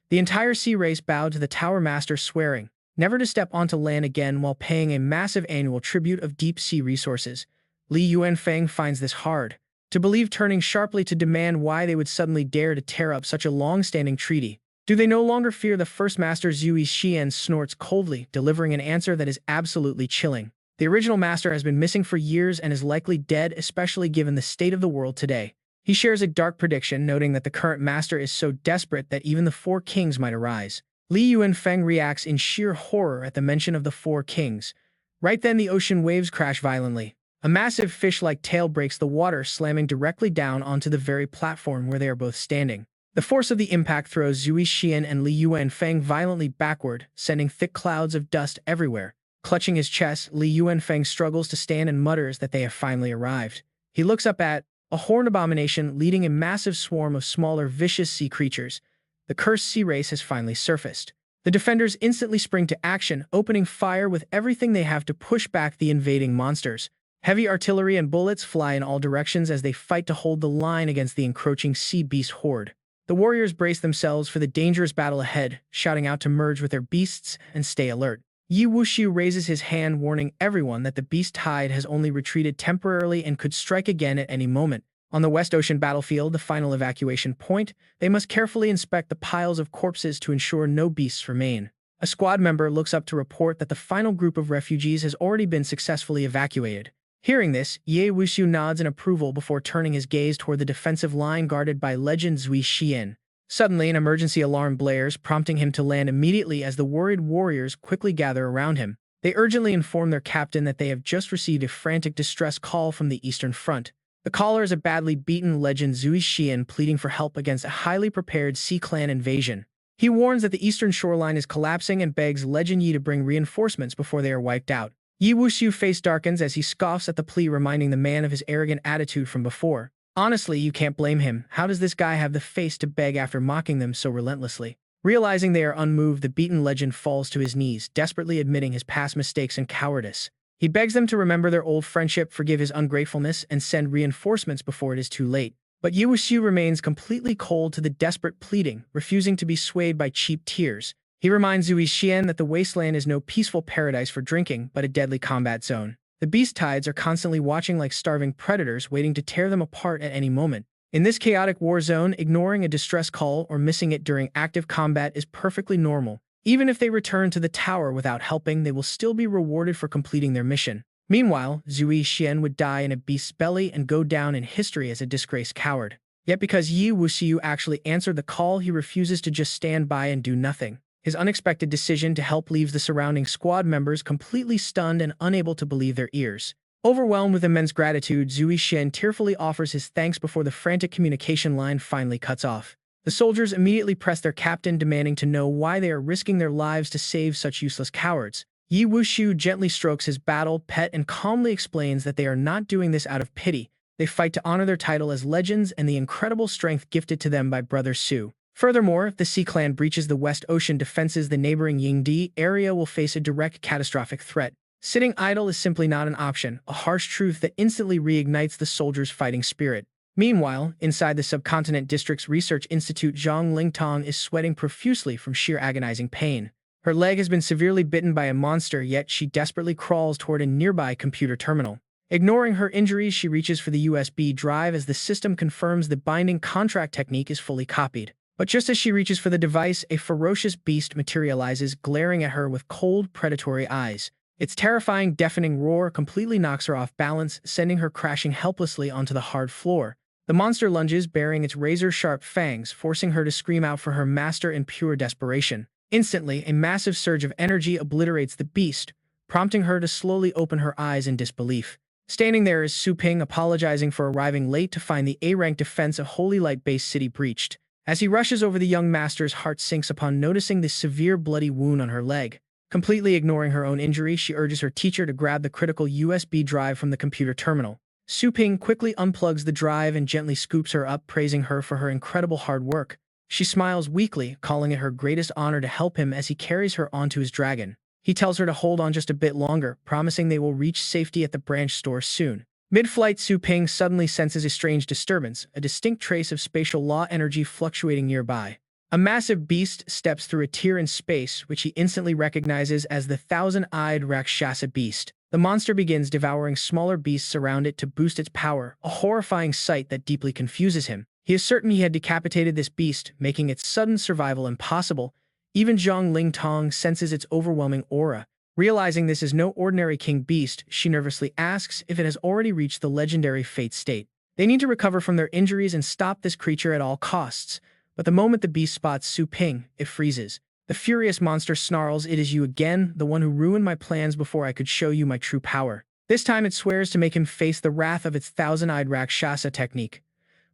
The entire sea race bowed to the tower master, swearing never to step onto land again while paying a massive annual tribute of deep-sea resources. Li Yuanfeng finds this hard to believe, turning sharply to demand why they would suddenly dare to tear up such a long-standing treaty. Do they no longer fear the first master? Zui Xian snorts coldly, delivering an answer that is absolutely chilling. The original master has been missing for years and is likely dead, especially given the state of the world today. He shares a dark prediction, noting that the current master is so desperate that even the four kings might arise. Li Yuanfeng reacts in sheer horror at the mention of the four kings. Right then, the ocean waves crash violently. A massive fish-like tail breaks the water, slamming directly down onto the very platform where they are both standing. The force of the impact throws Zui Xian and Li Yuanfeng violently backward, sending thick clouds of dust everywhere. Clutching his chest, Li Yuanfeng struggles to stand and mutters that they have finally arrived. He looks up at a horned abomination leading a massive swarm of smaller, vicious sea creatures. The cursed sea race has finally surfaced. The defenders instantly spring to action, opening fire with everything they have to push back the invading monsters. Heavy artillery and bullets fly in all directions as they fight to hold the line against the encroaching sea beast horde. The warriors brace themselves for the dangerous battle ahead, shouting out to merge with their beasts and stay alert. Yi Wuxiu raises his hand, warning everyone that the beast tide has only retreated temporarily and could strike again at any moment. On the West Ocean battlefield, the final evacuation point, they must carefully inspect the piles of corpses to ensure no beasts remain. A squad member looks up to report that the final group of refugees has already been successfully evacuated. Hearing this, Ye Wuxiu nods in approval before turning his gaze toward the defensive line guarded by Legend Zui Xian. Suddenly, an emergency alarm blares, prompting him to land immediately as the worried warriors quickly gather around him. They urgently inform their captain that they have just received a frantic distress call from the Eastern Front. The caller is a badly beaten Legend Zui Xian pleading for help against a highly prepared Sea Clan invasion. He warns that the eastern shoreline is collapsing and begs Legend Yi to bring reinforcements before they are wiped out. Yi Wuxiu's face darkens as he scoffs at the plea, reminding the man of his arrogant attitude from before. Honestly, you can't blame him. How does this guy have the face to beg after mocking them so relentlessly? Realizing they are unmoved, the beaten legend falls to his knees, desperately admitting his past mistakes and cowardice. He begs them to remember their old friendship, forgive his ungratefulness, and send reinforcements before it is too late. But Yi Wuxiu remains completely cold to the desperate pleading, refusing to be swayed by cheap tears. He reminds Zui Xian that the wasteland is no peaceful paradise for drinking, but a deadly combat zone. The beast tides are constantly watching like starving predators, waiting to tear them apart at any moment. In this chaotic war zone, ignoring a distress call or missing it during active combat is perfectly normal. Even if they return to the tower without helping, they will still be rewarded for completing their mission. Meanwhile, Zui Xian would die in a beast's belly and go down in history as a disgraced coward. Yet because Yi Wuxiu actually answered the call, he refuses to just stand by and do nothing. His unexpected decision to help leaves the surrounding squad members completely stunned and unable to believe their ears. Overwhelmed with immense gratitude, Zui Xian tearfully offers his thanks before the frantic communication line finally cuts off. The soldiers immediately press their captain, demanding to know why they are risking their lives to save such useless cowards. Yi Wuxiu gently strokes his battle pet and calmly explains that they are not doing this out of pity. They fight to honor their title as legends and the incredible strength gifted to them by Brother Su. Furthermore, if the Sea Clan breaches the West Ocean defenses, the neighboring Yingdi area will face a direct catastrophic threat. Sitting idle is simply not an option, a harsh truth that instantly reignites the soldiers' fighting spirit. Meanwhile, inside the Subcontinent District's Research Institute, Zhang Lingtong is sweating profusely from sheer agonizing pain. Her leg has been severely bitten by a monster, yet she desperately crawls toward a nearby computer terminal. Ignoring her injuries, she reaches for the USB drive as the system confirms the binding contract technique is fully copied. But just as she reaches for the device, a ferocious beast materializes, glaring at her with cold, predatory eyes. Its terrifying, deafening roar completely knocks her off balance, sending her crashing helplessly onto the hard floor. The monster lunges, baring its razor-sharp fangs, forcing her to scream out for her master in pure desperation. Instantly, a massive surge of energy obliterates the beast, prompting her to slowly open her eyes in disbelief. Standing there is Su Ping, apologizing for arriving late to find the A-rank defense of Holy Light-based city breached. As he rushes over, the young master's heart sinks upon noticing the severe bloody wound on her leg. Completely ignoring her own injury, she urges her teacher to grab the critical USB drive from the computer terminal. Su Ping quickly unplugs the drive and gently scoops her up, praising her for her incredible hard work. She smiles weakly, calling it her greatest honor to help him as he carries her onto his dragon. He tells her to hold on just a bit longer, promising they will reach safety at the branch store soon. Mid-flight, Su Ping suddenly senses a strange disturbance, a distinct trace of spatial law energy fluctuating nearby. A massive beast steps through a tear in space, which he instantly recognizes as the thousand-eyed Rakshasa beast. The monster begins devouring smaller beasts around it to boost its power, a horrifying sight that deeply confuses him. He is certain he had decapitated this beast, making its sudden survival impossible. Even Zhang Lingtong senses its overwhelming aura. Realizing this is no ordinary king beast, she nervously asks if it has already reached the legendary fate state. They need to recover from their injuries and stop this creature at all costs. But the moment the beast spots Su Ping, it freezes. The furious monster snarls, "It is you again, the one who ruined my plans before I could show you my true power." This time it swears to make him face the wrath of its thousand-eyed Rakshasa technique.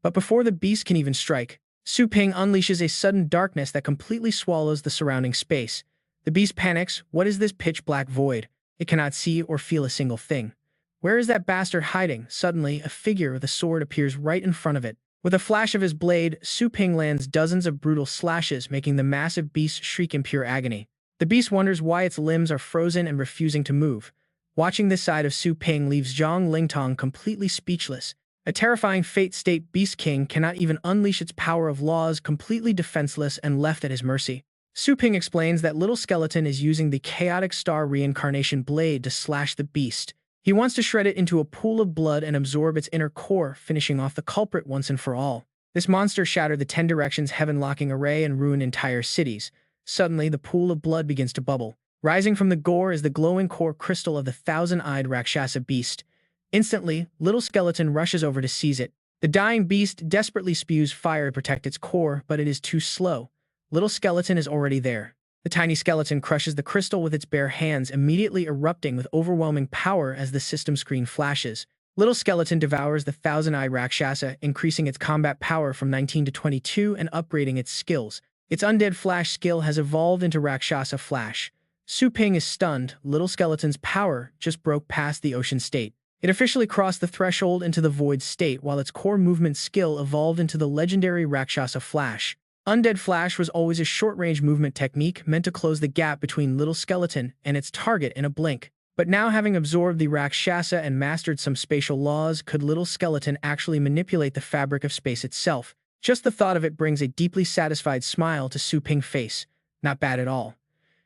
But before the beast can even strike, Su Ping unleashes a sudden darkness that completely swallows the surrounding space. The beast panics. What is this pitch-black void? It cannot see or feel a single thing. Where is that bastard hiding? Suddenly, a figure with a sword appears right in front of it. With a flash of his blade, Su Ping lands dozens of brutal slashes, making the massive beast shriek in pure agony. The beast wonders why its limbs are frozen and refusing to move. Watching this side of Su Ping leaves Zhang Lingtong completely speechless. A terrifying fate state Beast King cannot even unleash its power of laws, completely defenseless and left at his mercy. Su Ping explains that Little Skeleton is using the Chaotic Star Reincarnation Blade to slash the beast. He wants to shred it into a pool of blood and absorb its inner core, finishing off the culprit once and for all. This monster shattered the 10 Directions heaven-locking array and ruined entire cities. Suddenly, the pool of blood begins to bubble. Rising from the gore is the glowing core crystal of the thousand-eyed Rakshasa beast. Instantly, Little Skeleton rushes over to seize it. The dying beast desperately spews fire to protect its core, but it is too slow. Little Skeleton is already there. The tiny skeleton crushes the crystal with its bare hands, immediately erupting with overwhelming power as the system screen flashes. Little Skeleton devours the thousand-eyed Rakshasa, increasing its combat power from 19 to 22 and upgrading its skills. Its Undead Flash skill has evolved into Rakshasa Flash. Su Ping is stunned. Little Skeleton's power just broke past the ocean state. It officially crossed the threshold into the void state, while its core movement skill evolved into the legendary Rakshasa Flash. Undead Flash was always a short-range movement technique meant to close the gap between Little Skeleton and its target in a blink. But now, having absorbed the Rakshasa and mastered some spatial laws, could Little Skeleton actually manipulate the fabric of space itself? Just the thought of it brings a deeply satisfied smile to Su Ping's face. Not bad at all.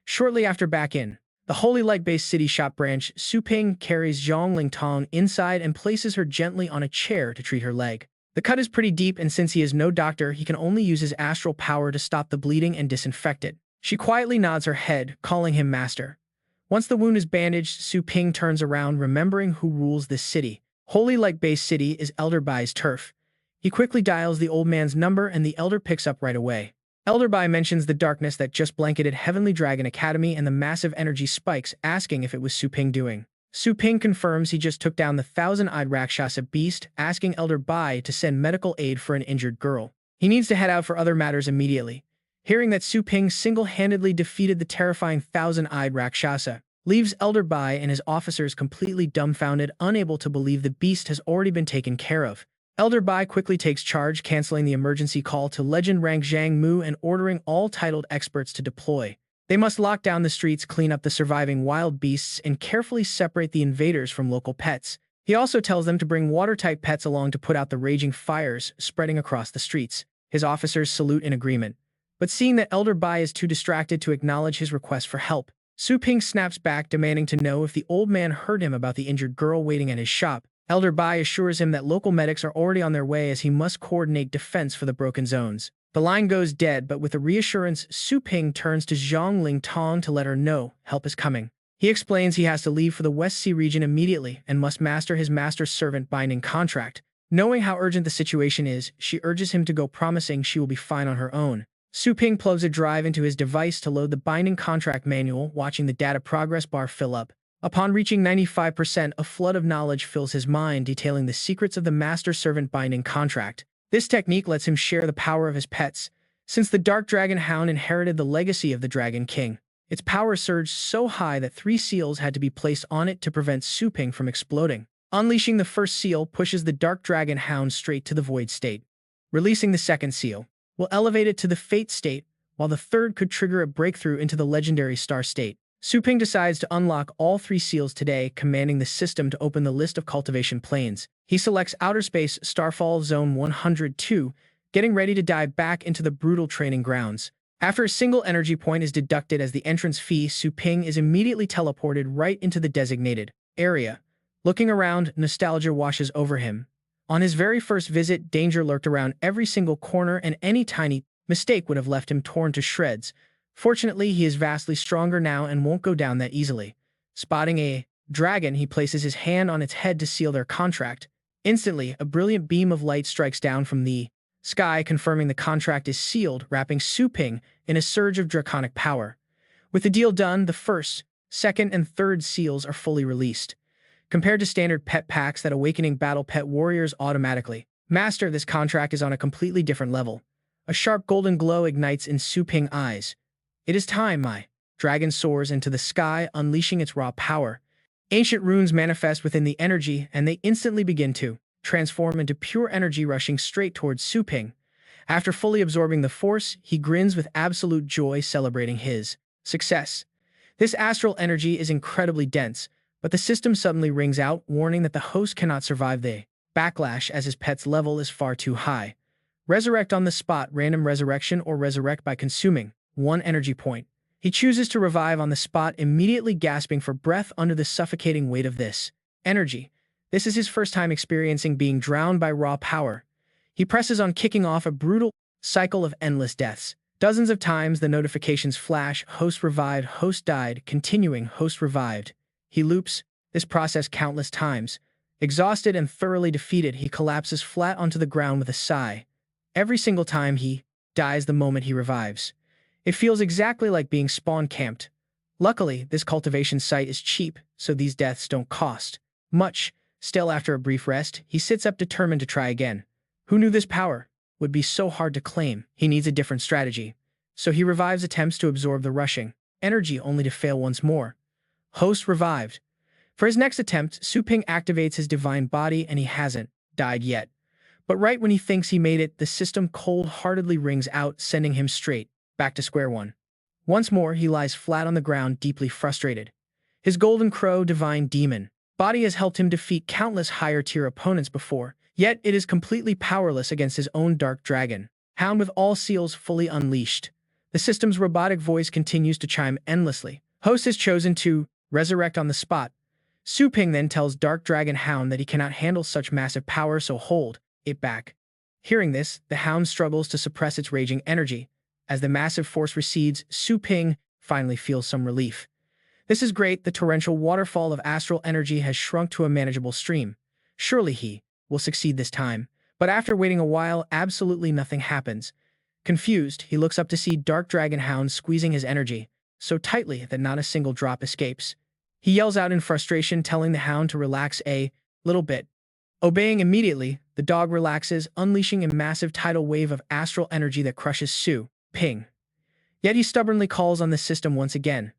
Shortly after, back in the Holy Light-based city shop branch, Su Ping carries Zhang Lingtong inside and places her gently on a chair to treat her leg. The cut is pretty deep, and since he is no doctor, he can only use his astral power to stop the bleeding and disinfect it. She quietly nods her head, calling him master. Once the wound is bandaged, Su Ping turns around, remembering who rules this city. Holy Light-based city is Elder Bai's turf. He quickly dials the old man's number, and the elder picks up right away. Elder Bai mentions the darkness that just blanketed Heavenly Dragon Academy and the massive energy spikes, asking if it was Su Ping doing. Su Ping confirms he just took down the thousand-eyed Rakshasa beast, asking Elder Bai to send medical aid for an injured girl. He needs to head out for other matters immediately. Hearing that Su Ping single-handedly defeated the terrifying thousand-eyed Rakshasa leaves Elder Bai and his officers completely dumbfounded, unable to believe the beast has already been taken care of. Elder Bai quickly takes charge, canceling the emergency call to Legend Rank Zhang Mu and ordering all titled experts to deploy. They must lock down the streets, clean up the surviving wild beasts, and carefully separate the invaders from local pets. He also tells them to bring watertight pets along to put out the raging fires spreading across the streets. His officers salute in agreement. But seeing that Elder Bai is too distracted to acknowledge his request for help, Su Ping snaps back, demanding to know if the old man heard him about the injured girl waiting at his shop. Elder Bai assures him that local medics are already on their way, as he must coordinate defense for the broken zones. The line goes dead, but with a reassurance, Su Ping turns to Zhang Lingtong to let her know help is coming. He explains he has to leave for the West Sea region immediately and must master his master-servant binding contract. Knowing how urgent the situation is, she urges him to go, promising she will be fine on her own. Su Ping plugs a drive into his device to load the binding contract manual, watching the data progress bar fill up. Upon reaching 95%, a flood of knowledge fills his mind, detailing the secrets of the master-servant binding contract. This technique lets him share the power of his pets. Since the Dark Dragon Hound inherited the legacy of the Dragon King, its power surged so high that 3 seals had to be placed on it to prevent Su Ping from exploding. Unleashing the first seal pushes the Dark Dragon Hound straight to the void state. Releasing the second seal will elevate it to the fate state, while the third could trigger a breakthrough into the legendary star state. Su Ping decides to unlock all 3 seals today, commanding the system to open the list of cultivation planes. He selects Outer Space Starfall Zone 102, getting ready to dive back into the brutal training grounds. After a single energy point is deducted as the entrance fee, Su Ping is immediately teleported right into the designated area. Looking around, nostalgia washes over him. On his very first visit, danger lurked around every single corner, and any tiny mistake would have left him torn to shreds. Fortunately, he is vastly stronger now and won't go down that easily. Spotting a dragon, he places his hand on its head to seal their contract. Instantly, a brilliant beam of light strikes down from the sky, confirming the contract is sealed, wrapping Su Ping in a surge of draconic power. With the deal done, the first, second, and third seals are fully released. Compared to standard pet packs that awakening battle pet warriors automatically master, this contract is on a completely different level. A sharp golden glow ignites in Su Ping's eyes. It is time. My dragon soars into the sky, unleashing its raw power. Ancient runes manifest within the energy, and they instantly begin to transform into pure energy, rushing straight towards Su Ping. After fully absorbing the force, he grins with absolute joy, celebrating his success. This astral energy is incredibly dense, But the system suddenly rings out, warning that the host cannot survive the backlash as his pet's level is far too high. Resurrect on the spot, random resurrection, or resurrect by consuming 1 energy point. He chooses to revive on the spot, immediately gasping for breath under the suffocating weight of this energy. This is his first time experiencing being drowned by raw power. He presses on, kicking off a brutal cycle of endless deaths. Dozens of times the notifications flash: host revived, host died, continuing, host revived. He loops this process countless times. Exhausted and thoroughly defeated, he collapses flat onto the ground with a sigh. Every single time he dies the moment he revives. It feels exactly like being spawn camped. Luckily, this cultivation site is cheap, so these deaths don't cost much. Still, after a brief rest, he sits up, determined to try again. Who knew this power would be so hard to claim? He needs a different strategy. So he revives, attempts to absorb the rushing energy, only to fail once more. Host revived. For his next attempt, Su-ping activates his divine body, and he hasn't died yet. But right when he thinks he made it, the system cold-heartedly rings out, sending him straight back to square one. Once more, he lies flat on the ground, deeply frustrated. His golden crow divine demon body has helped him defeat countless higher-tier opponents before, yet it is completely powerless against his own dark dragon hound with all seals fully unleashed. The system's robotic voice continues to chime endlessly. Host has chosen to resurrect on the spot. Su-ping then tells Dark Dragon Hound that he cannot handle such massive power, so hold it back. Hearing this, the hound struggles to suppress its raging energy. As the massive force recedes, Su-ping finally feels some relief. This is great. The torrential waterfall of astral energy has shrunk to a manageable stream. Surely he will succeed this time. But after waiting a while, absolutely nothing happens. Confused, he looks up to see Dark Dragon Hound squeezing his energy so tightly that not a single drop escapes. He yells out in frustration, telling the hound to relax a little bit. Obeying immediately, the dog relaxes, unleashing a massive tidal wave of astral energy that crushes Su-ping. Yet he stubbornly calls on the system once again.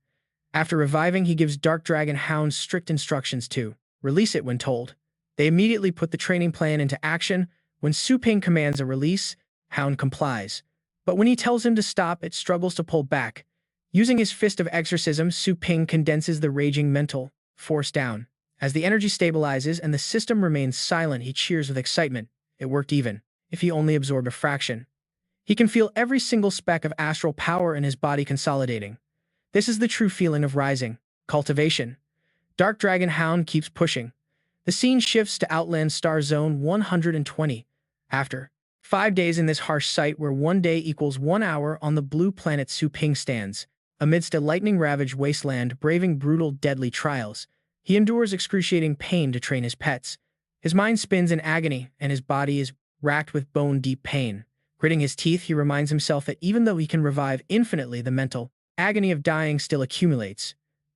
After reviving, he gives Dark Dragon Hound strict instructions to release it when told. They immediately put the training plan into action. When Su-ping commands a release, Hound complies. But when he tells him to stop, it struggles to pull back. Using his fist of exorcism, Su-ping condenses the raging mental force down. As the energy stabilizes and the system remains silent, he cheers with excitement. It worked, even if he only absorbed a fraction. He can feel every single speck of astral power in his body consolidating. This is the true feeling of rising. Cultivation. Dark Dragon Hound keeps pushing. The scene shifts to Outland Star Zone 120. After 5 days in this harsh site where 1 day equals 1 hour on the blue planet, Su-ping stands amidst a lightning-ravaged wasteland, braving brutal, deadly trials. He endures excruciating pain to train his pets. His mind spins in agony, and his body is racked with bone-deep pain. Gritting his teeth, he reminds himself that even though he can revive infinitely, the mental agony of dying still accumulates.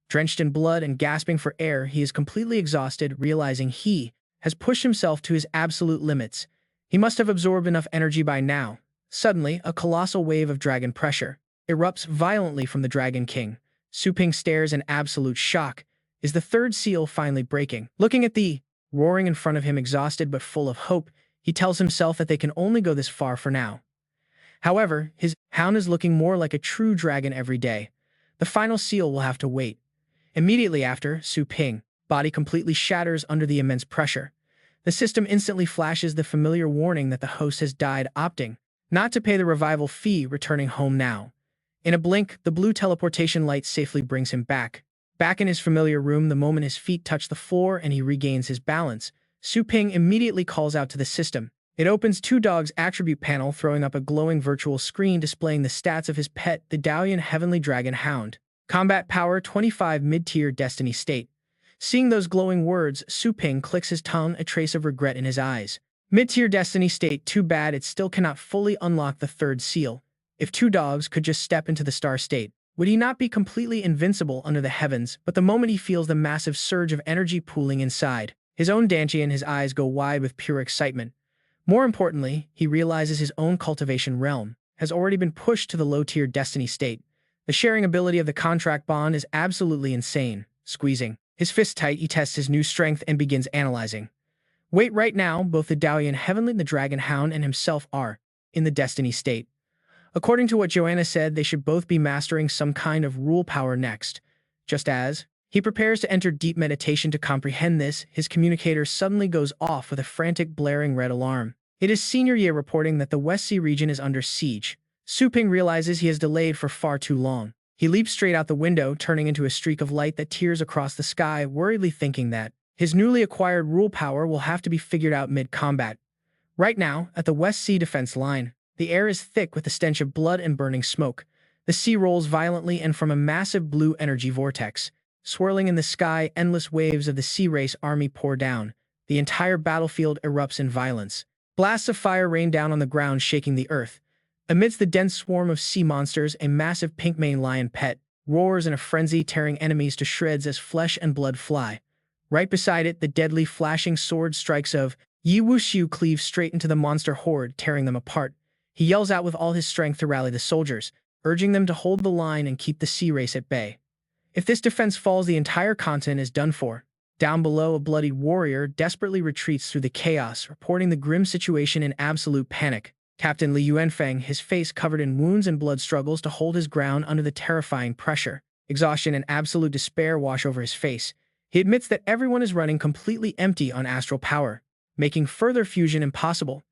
Drenched in blood and gasping for air, he is completely exhausted, realizing he has pushed himself to his absolute limits. He must have absorbed enough energy by now. Suddenly, a colossal wave of dragon pressure erupts violently from the Dragon King. Su-ping stares in absolute shock. Is the third seal finally breaking? Looking at the roaring in front of him, exhausted but full of hope, he tells himself that they can only go this far for now. However, his hound is looking more like a true dragon every day. The final seal will have to wait. Immediately after, Su-ping body completely shatters under the immense pressure. The system instantly flashes the familiar warning that the host has died, opting not to pay the revival fee, returning home now. In a blink, the blue teleportation light safely brings him back. Back in his familiar room, the moment his feet touch the floor and he regains his balance, Su-ping immediately calls out to the system. It opens Two Dog's attribute panel, throwing up a glowing virtual screen displaying the stats of his pet, the Dalian Heavenly Dragon Hound. Combat power 25, mid-tier destiny state. Seeing those glowing words, Su-ping clicks his tongue, a trace of regret in his eyes. Mid-tier destiny state, too bad it still cannot fully unlock the third seal. If Two Dogs could just step into the star state, would he not be completely invincible under the heavens? But the moment he feels the massive surge of energy pooling inside, his own Danchi and his eyes go wide with pure excitement. More importantly, he realizes his own cultivation realm has already been pushed to the low-tier destiny state. The sharing ability of the contract bond is absolutely insane. Squeezing his fist tight, he tests his new strength and begins analyzing. Wait, right now, both the Dalian Heavenly, the Dragon Hound, and himself are in the destiny state. According to what Joanna said, they should both be mastering some kind of rule power next. Just as He prepares to enter deep meditation to comprehend this. His communicator suddenly goes off with a frantic blaring red alarm. It is Senior Ye reporting that the West Sea region is under siege. Su Ping realizes he has delayed for far too long. He leaps straight out the window, turning into a streak of light that tears across the sky, worriedly thinking that his newly acquired rule power will have to be figured out mid-combat. Right now, at the West Sea defense line, the air is thick with the stench of blood and burning smoke. The sea rolls violently, and from a massive blue energy vortex, swirling in the sky, endless waves of the sea race army pour down. The entire battlefield erupts in violence. Blasts of fire rain down on the ground, shaking the earth. Amidst the dense swarm of sea monsters, a massive pink-maned lion pet roars in a frenzy, tearing enemies to shreds as flesh and blood fly. Right beside it, the deadly flashing sword strikes of Yi Wuxiu cleave straight into the monster horde, tearing them apart. He yells out with all his strength to rally the soldiers, urging them to hold the line and keep the sea race at bay. If this defense falls, the entire continent is done for. Down below, a bloodied warrior desperately retreats through the chaos, reporting the grim situation in absolute panic. Captain Li Yuanfeng, his face covered in wounds and blood, struggles to hold his ground under the terrifying pressure. Exhaustion and absolute despair wash over his face. He admits that everyone is running completely empty on astral power, making further fusion impossible.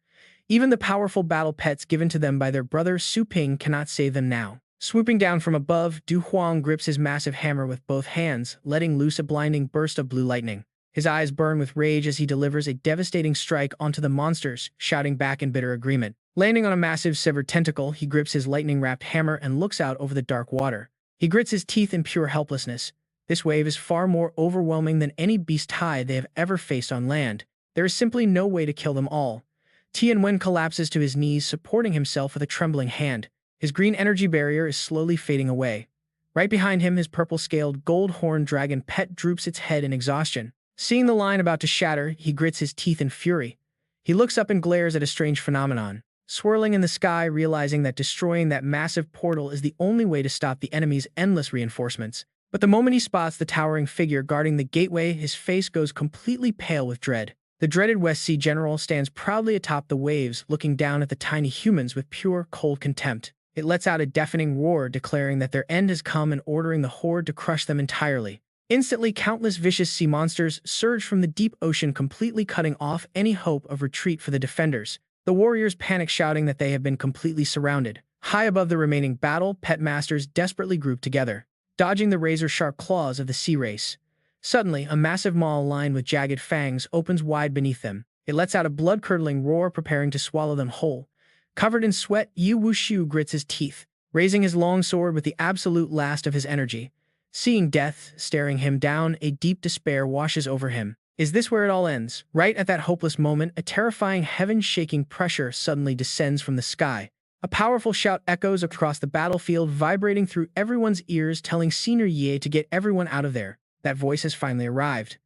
Even the powerful battle pets given to them by their brother Su Ping cannot save them now. Swooping down from above, Du Huang grips his massive hammer with both hands, letting loose a blinding burst of blue lightning. His eyes burn with rage as he delivers a devastating strike onto the monsters, shouting back in bitter agreement. Landing on a massive severed tentacle, he grips his lightning-wrapped hammer and looks out over the dark water. He grits his teeth in pure helplessness. This wave is far more overwhelming than any beast tide they have ever faced on land. There is simply no way to kill them all. Tianwen collapses to his knees, supporting himself with a trembling hand. His green energy barrier is slowly fading away. Right behind him, his purple-scaled, gold-horned dragon pet droops its head in exhaustion. Seeing the line about to shatter, he grits his teeth in fury. He looks up and glares at a strange phenomenon, swirling in the sky, realizing that destroying that massive portal is the only way to stop the enemy's endless reinforcements. But the moment he spots the towering figure guarding the gateway, his face goes completely pale with dread. The dreaded West Sea general stands proudly atop the waves, looking down at the tiny humans with pure, cold contempt. It lets out a deafening roar, declaring that their end has come and ordering the horde to crush them entirely. Instantly, countless vicious sea monsters surge from the deep ocean, completely cutting off any hope of retreat for the defenders. The warriors panic, shouting that they have been completely surrounded. High above the remaining battle, pet masters desperately group together, dodging the razor-sharp claws of the sea race. Suddenly, a massive maw lined with jagged fangs opens wide beneath them. It lets out a blood-curdling roar, preparing to swallow them whole. Covered in sweat, Yi Wuxiu grits his teeth, raising his long sword with the absolute last of his energy. Seeing death staring him down, a deep despair washes over him. Is this where it all ends? Right at that hopeless moment, a terrifying, heaven-shaking pressure suddenly descends from the sky. A powerful shout echoes across the battlefield, vibrating through everyone's ears, telling Senior Ye to get everyone out of there. That voice has finally arrived.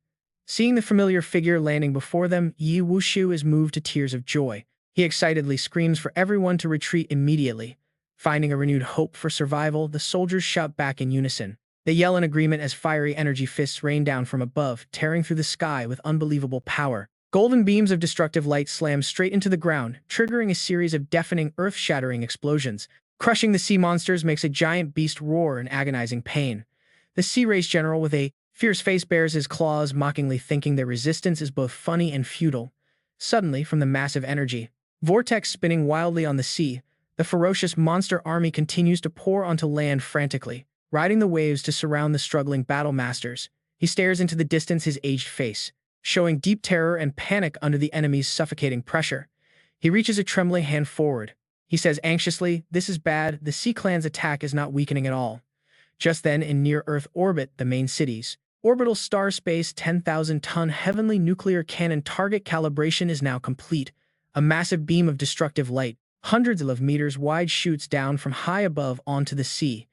Seeing the familiar figure landing before them, Yi Wuxiu is moved to tears of joy. He excitedly screams for everyone to retreat immediately. Finding a renewed hope for survival, the soldiers shout back in unison. They yell in agreement as fiery energy fists rain down from above, tearing through the sky with unbelievable power. Golden beams of destructive light slam straight into the ground, triggering a series of deafening, earth-shattering explosions. Crushing the sea monsters makes a giant beast roar in agonizing pain. The sea race general with a fierce face bares his claws, mockingly thinking their resistance is both funny and futile. Suddenly, from the massive energy vortex spinning wildly on the sea, the ferocious monster army continues to pour onto land frantically, riding the waves to surround the struggling battle masters. He stares into the distance, his aged face showing deep terror and panic under the enemy's suffocating pressure. He reaches a trembling hand forward. He says anxiously, "This is bad. The Sea Clan's attack is not weakening at all." Just then, in near-Earth orbit, the main cities, orbital star space 10,000-ton heavenly nuclear cannon target calibration is now complete. A massive beam of destructive light, hundreds of meters wide, shoots down from high above onto the sea.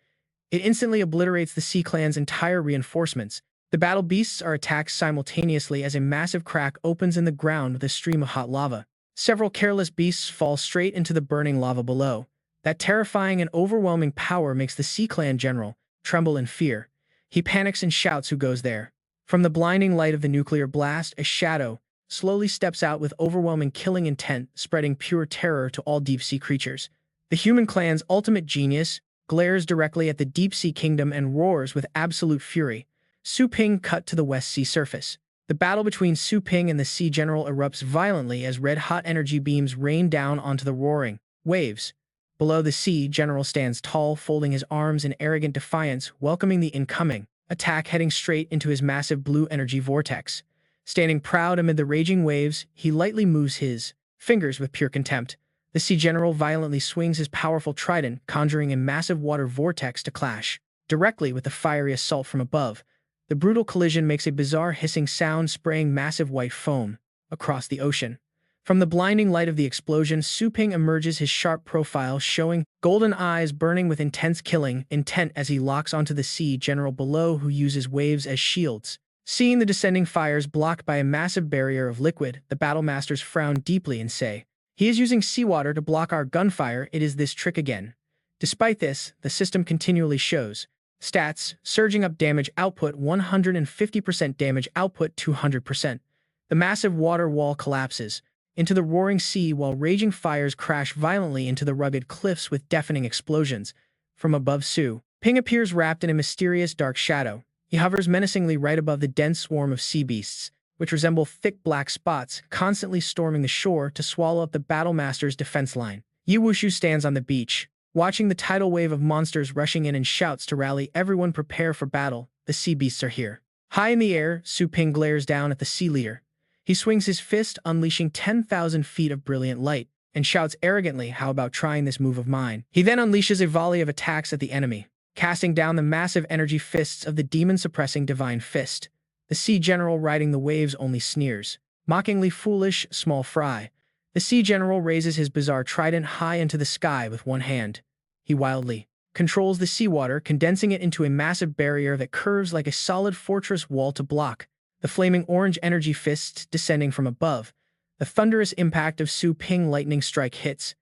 It instantly obliterates the Sea Clan's entire reinforcements. The battle beasts are attacked simultaneously as a massive crack opens in the ground with a stream of hot lava. Several careless beasts fall straight into the burning lava below. That terrifying and overwhelming power makes the Sea Clan general tremble in fear. He panics and shouts who goes there. From the blinding light of the nuclear blast, a shadow slowly steps out with overwhelming killing intent, spreading pure terror to all deep-sea creatures. The human clan's ultimate genius glares directly at the deep-sea kingdom and roars with absolute fury. Su Ping cut to the West Sea surface. The battle between Su Ping and the Sea General erupts violently as red-hot energy beams rain down onto the roaring waves. Below, the Sea General stands tall, folding his arms in arrogant defiance, welcoming the incoming attack, heading straight into his massive blue energy vortex. Standing proud amid the raging waves, he lightly moves his fingers with pure contempt. The Sea General violently swings his powerful trident, conjuring a massive water vortex to clash directly with the fiery assault from above. The brutal collision makes a bizarre hissing sound, spraying massive white foam across the ocean. From the blinding light of the explosion, Su Ping emerges, his sharp profile showing, golden eyes burning with intense killing intent as he locks onto the Sea General below, who uses waves as shields. Seeing the descending fires blocked by a massive barrier of liquid, the battle masters frown deeply and say, "He is using seawater to block our gunfire. It is this trick again." Despite this, the system continually shows stats, surging up damage output 150%, damage output 200%. The massive water wall collapses into the roaring sea while raging fires crash violently into the rugged cliffs with deafening explosions. From above, Su Ping appears wrapped in a mysterious dark shadow. He hovers menacingly right above the dense swarm of sea beasts, which resemble thick black spots, constantly storming the shore to swallow up the battle master's defense line. Yu Wushu stands on the beach, watching the tidal wave of monsters rushing in, and shouts to rally everyone, prepare for battle. The sea beasts are here. High in the air, Su Ping glares down at the sea leader. He swings his fist, unleashing 10,000 feet of brilliant light, and shouts arrogantly, "How about trying this move of mine?" He then unleashes a volley of attacks at the enemy, casting down the massive energy fists of the demon-suppressing Divine Fist. The Sea General, riding the waves, only sneers, mockingly, "Foolish, small fry." The Sea General raises his bizarre trident high into the sky with one hand. He wildly controls the seawater, condensing it into a massive barrier that curves like a solid fortress wall to block the flaming orange energy fists descending from above. The thunderous impact of Su Ping lightning strike hits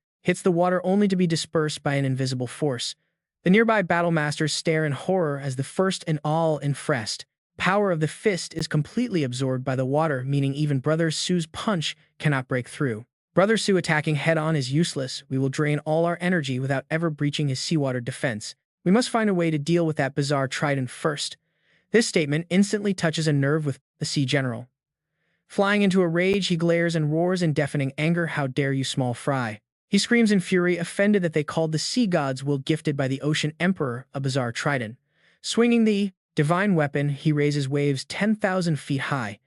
the water, only to be dispersed by an invisible force. The nearby battle masters stare in horror as the first and all-impressed power of the fist is completely absorbed by the water, meaning even Brother Su's punch cannot break through. Brother Su attacking head-on is useless. We will drain all our energy without ever breaching his seawater defense. We must find a way to deal with that bizarre trident first. This statement instantly touches a nerve with the Sea General. Flying into a rage, he glares and roars in deafening anger, "How dare you, small fry!" He screams in fury, offended that they called the sea gods will gifted by the Ocean Emperor a bizarre trident. Swinging the divine weapon, he raises waves 10,000 feet high.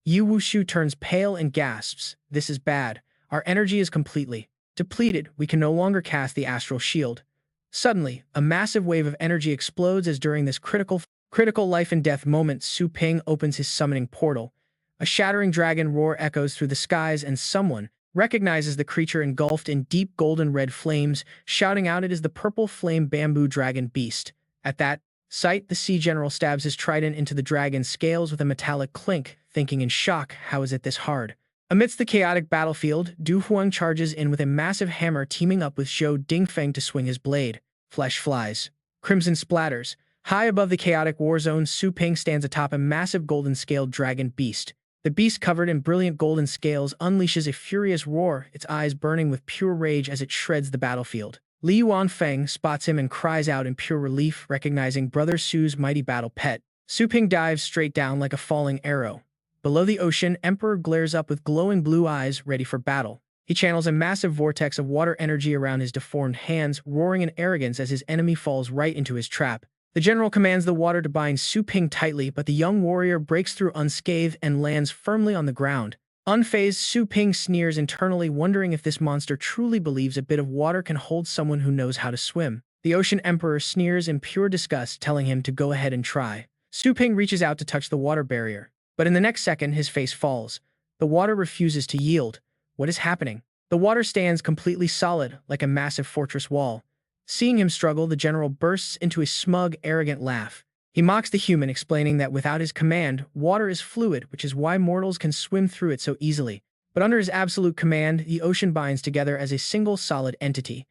Yu Wushu turns pale and gasps, "This is bad. Our energy is completely depleted. We can no longer cast the astral shield." Suddenly, a massive wave of energy explodes as during this critical life and death moment, Su Ping opens his summoning portal. A shattering dragon roar echoes through the skies, and someone recognizes the creature engulfed in deep golden red flames, shouting out, "It is the purple flame bamboo dragon beast." At that sight, the Sea General stabs his trident into the dragon's scales with a metallic clink, thinking in shock, "How is it this hard?" Amidst the chaotic battlefield, Du Huang charges in with a massive hammer, teaming up with Zhou Dingfeng to swing his blade. Flesh flies. Crimson splatters. High above the chaotic war zone, Su Ping stands atop a massive golden-scaled dragon beast. The beast, covered in brilliant golden scales, unleashes a furious roar, its eyes burning with pure rage as it shreds the battlefield. Li Yuanfeng spots him and cries out in pure relief, recognizing Brother Su's mighty battle pet. Su Ping dives straight down like a falling arrow. Below, the Ocean Emperor glares up with glowing blue eyes, ready for battle. He channels a massive vortex of water energy around his deformed hands, roaring in arrogance as his enemy falls right into his trap. The general commands the water to bind Su Ping tightly, but the young warrior breaks through unscathed and lands firmly on the ground. Unfazed, Su Ping sneers internally, wondering if this monster truly believes a bit of water can hold someone who knows how to swim. The Ocean Emperor sneers in pure disgust, telling him to go ahead and try. Su Ping reaches out to touch the water barrier, but in the next second, his face falls. The water refuses to yield. What is happening? The water stands completely solid, like a massive fortress wall. Seeing him struggle, the general bursts into a smug, arrogant laugh. He mocks the human, explaining that without his command, water is fluid, which is why mortals can swim through it so easily. But under his absolute command, the ocean binds together as a single solid entity.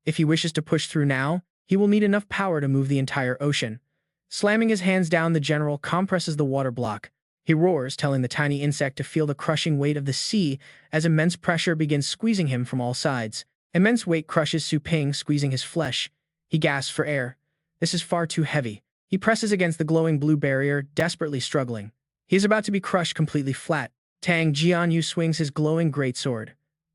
If he wishes to push through now, he will need enough power to move the entire ocean. Slamming his hands down, the general compresses the water block. He roars, telling the tiny insect to feel the crushing weight of the sea as immense pressure begins squeezing him from all sides. Immense weight crushes Su Ping, squeezing his flesh. He gasps for air. This is far too heavy. He presses against the glowing blue barrier, desperately struggling. He is about to be crushed completely flat. Tang Jianyu swings his glowing greatsword.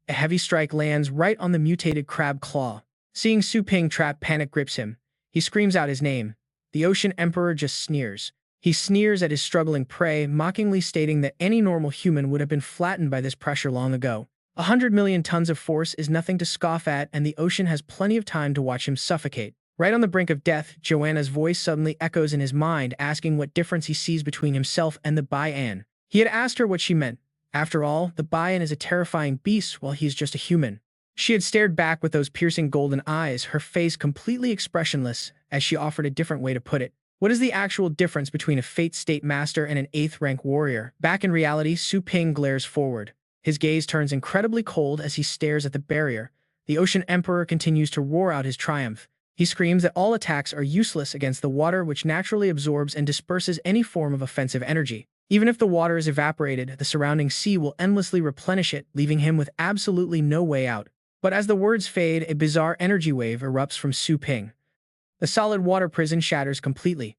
A heavy strike lands right on the mutated crab claw. Seeing Su Ping trapped, panic grips him. He screams out his name. The Ocean Emperor just sneers. He sneers at his struggling prey, mockingly stating that any normal human would have been flattened by this pressure long ago. 100 million tons of force is nothing to scoff at, and the ocean has plenty of time to watch him suffocate. Right on the brink of death, Joanna's voice suddenly echoes in his mind, asking what difference he sees between himself and the Bai-An. He had asked her what she meant. After all, the Bai-An is a terrifying beast while he is just a human. She had stared back with those piercing golden eyes, her face completely expressionless, as she offered a different way to put it. What is the actual difference between a Fate State Master and an 8th rank warrior? Back in reality, Su Ping glares forward. His gaze turns incredibly cold as he stares at the barrier. The Ocean Emperor continues to roar out his triumph. He screams that all attacks are useless against the water, which naturally absorbs and disperses any form of offensive energy. Even if the water is evaporated, the surrounding sea will endlessly replenish it, leaving him with absolutely no way out. But as the words fade, a bizarre energy wave erupts from Su Ping. The solid water prison shatters completely.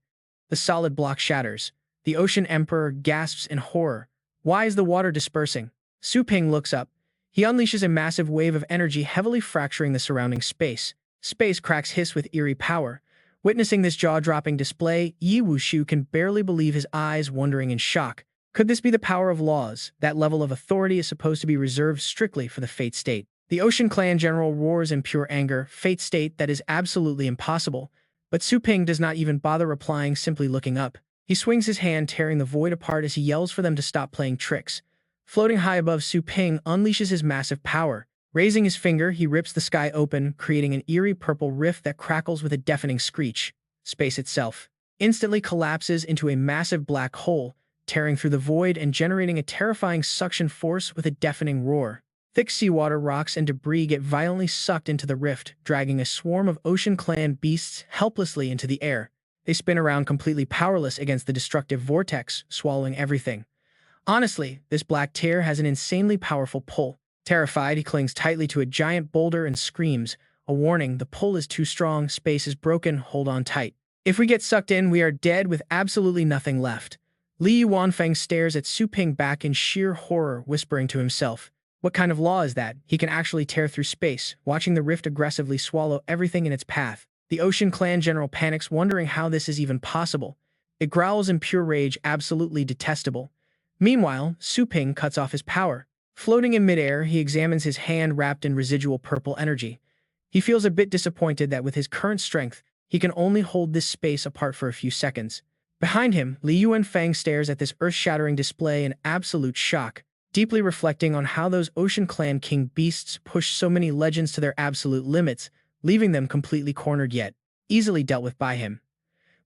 The solid block shatters. The Ocean Emperor gasps in horror. Why is the water dispersing? Su Ping looks up. He unleashes a massive wave of energy, heavily fracturing the surrounding space. Space cracks hiss with eerie power. Witnessing this jaw-dropping display, Yi Wuxiu can barely believe his eyes, wondering in shock. Could this be the power of laws? That level of authority is supposed to be reserved strictly for the Fate State. The Ocean Clan General roars in pure anger. Fate State, that is absolutely impossible. But Su Ping does not even bother replying, simply looking up. He swings his hand, tearing the void apart as he yells for them to stop playing tricks. Floating high above, Su Ping unleashes his massive power. Raising his finger, he rips the sky open, creating an eerie purple rift that crackles with a deafening screech. Space itself instantly collapses into a massive black hole, tearing through the void and generating a terrifying suction force with a deafening roar. Thick seawater, rocks, and debris get violently sucked into the rift, dragging a swarm of Ocean Clan beasts helplessly into the air. They spin around completely powerless against the destructive vortex, swallowing everything. Honestly, this black tear has an insanely powerful pull. Terrified, he clings tightly to a giant boulder and screams, a warning: the pull is too strong, space is broken, hold on tight. If we get sucked in, we are dead with absolutely nothing left. Li Yuanfeng stares at Su Ping back in sheer horror, whispering to himself. What kind of law is that? He can actually tear through space, watching the rift aggressively swallow everything in its path. The Ocean Clan General panics, wondering how this is even possible. It growls in pure rage, absolutely detestable. Meanwhile, Su Ping cuts off his power. Floating in midair, he examines his hand wrapped in residual purple energy. He feels a bit disappointed that with his current strength, he can only hold this space apart for a few seconds. Behind him, Li Yuanfeng stares at this earth-shattering display in absolute shock, deeply reflecting on how those Ocean Clan king beasts push so many legends to their absolute limits, leaving them completely cornered yet easily dealt with by him.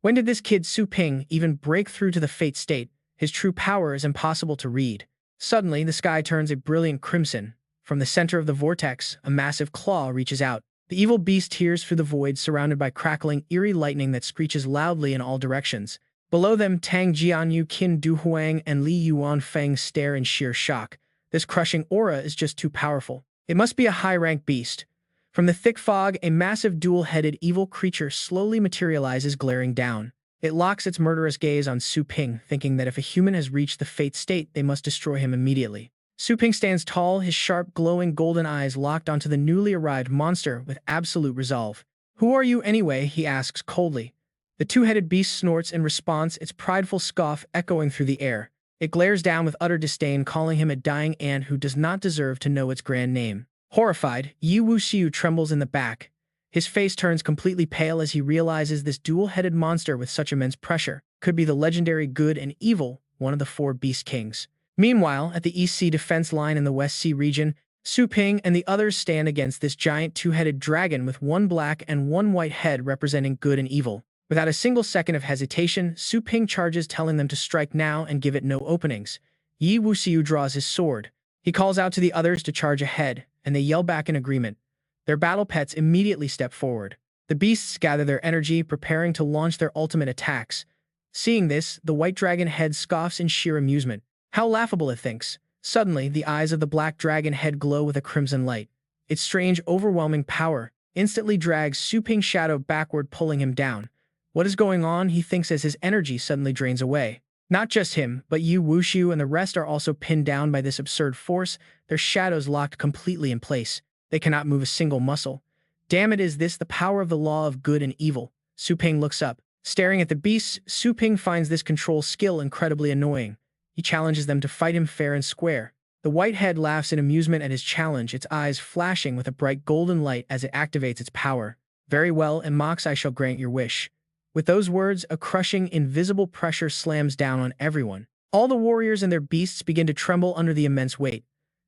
When did this kid Su Ping even break through to the Fate State? His true power is impossible to read. Suddenly, the sky turns a brilliant crimson. From the center of the vortex, a massive claw reaches out. The evil beast tears through the void, surrounded by crackling, eerie lightning that screeches loudly in all directions. Below them, Tang Jianyu, Qin Duhuang, and Li Yuanfeng stare in sheer shock. This crushing aura is just too powerful. It must be a high-rank beast. From the thick fog, a massive dual-headed evil creature slowly materializes, glaring down. It locks its murderous gaze on Su Ping, thinking that if a human has reached the Fate State, they must destroy him immediately. Su Ping stands tall, his sharp, glowing golden eyes locked onto the newly arrived monster with absolute resolve. "Who are you anyway?" he asks coldly. The two-headed beast snorts in response, its prideful scoff echoing through the air. It glares down with utter disdain, calling him a dying ant who does not deserve to know its grand name. Horrified, Yi Wuxiu trembles in the back. His face turns completely pale as he realizes this dual-headed monster with such immense pressure could be the legendary Good and Evil, one of the 4 Beast Kings. Meanwhile, at the East Sea defense line in the West Sea region, Su Ping and the others stand against this giant two-headed dragon with one black and one white head representing good and evil. Without a single second of hesitation, Su Ping charges, telling them to strike now and give it no openings. Yi Wuxiu draws his sword. He calls out to the others to charge ahead, and they yell back in agreement. Their battle pets immediately step forward. The beasts gather their energy, preparing to launch their ultimate attacks. Seeing this, the white dragon head scoffs in sheer amusement. How laughable, it thinks. Suddenly, the eyes of the black dragon head glow with a crimson light. Its strange, overwhelming power instantly drags Su Ping's shadow backward, pulling him down. What is going on, he thinks as his energy suddenly drains away. Not just him, but Yu Wuxiu and the rest are also pinned down by this absurd force, their shadows locked completely in place. They cannot move a single muscle. Damn it, is this the power of the law of good and evil? Su Ping looks up. Staring at the beasts, Su Ping finds this control skill incredibly annoying. He challenges them to fight him fair and square. The white head laughs in amusement at his challenge, its eyes flashing with a bright golden light as it activates its power. Very well, and Mox, I shall grant your wish. With those words, a crushing, invisible pressure slams down on everyone. All the warriors and their beasts begin to tremble under the immense weight.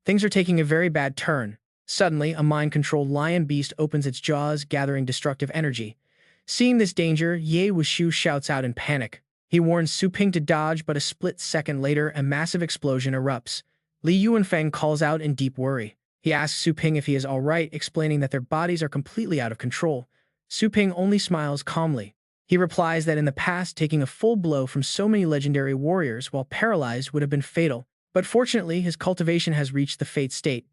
Things are taking a very bad turn. Suddenly, a mind-controlled lion beast opens its jaws, gathering destructive energy. Seeing this danger, Ye Wuxiu shouts out in panic. He warns Su Ping to dodge, but a split second later, a massive explosion erupts. Li Yuanfeng calls out in deep worry. He asks Su Ping if he is all right, explaining that their bodies are completely out of control. Su Ping only smiles calmly. He replies that in the past, taking a full blow from so many legendary warriors while paralyzed would have been fatal, but fortunately his cultivation has reached the fate state.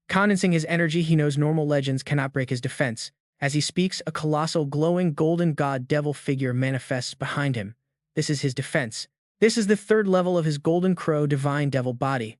Condensing his energy, he knows normal legends cannot break his defense. As he speaks, a colossal glowing golden god devil figure manifests behind him. This is his defense. This is the third level of his golden crow divine devil body.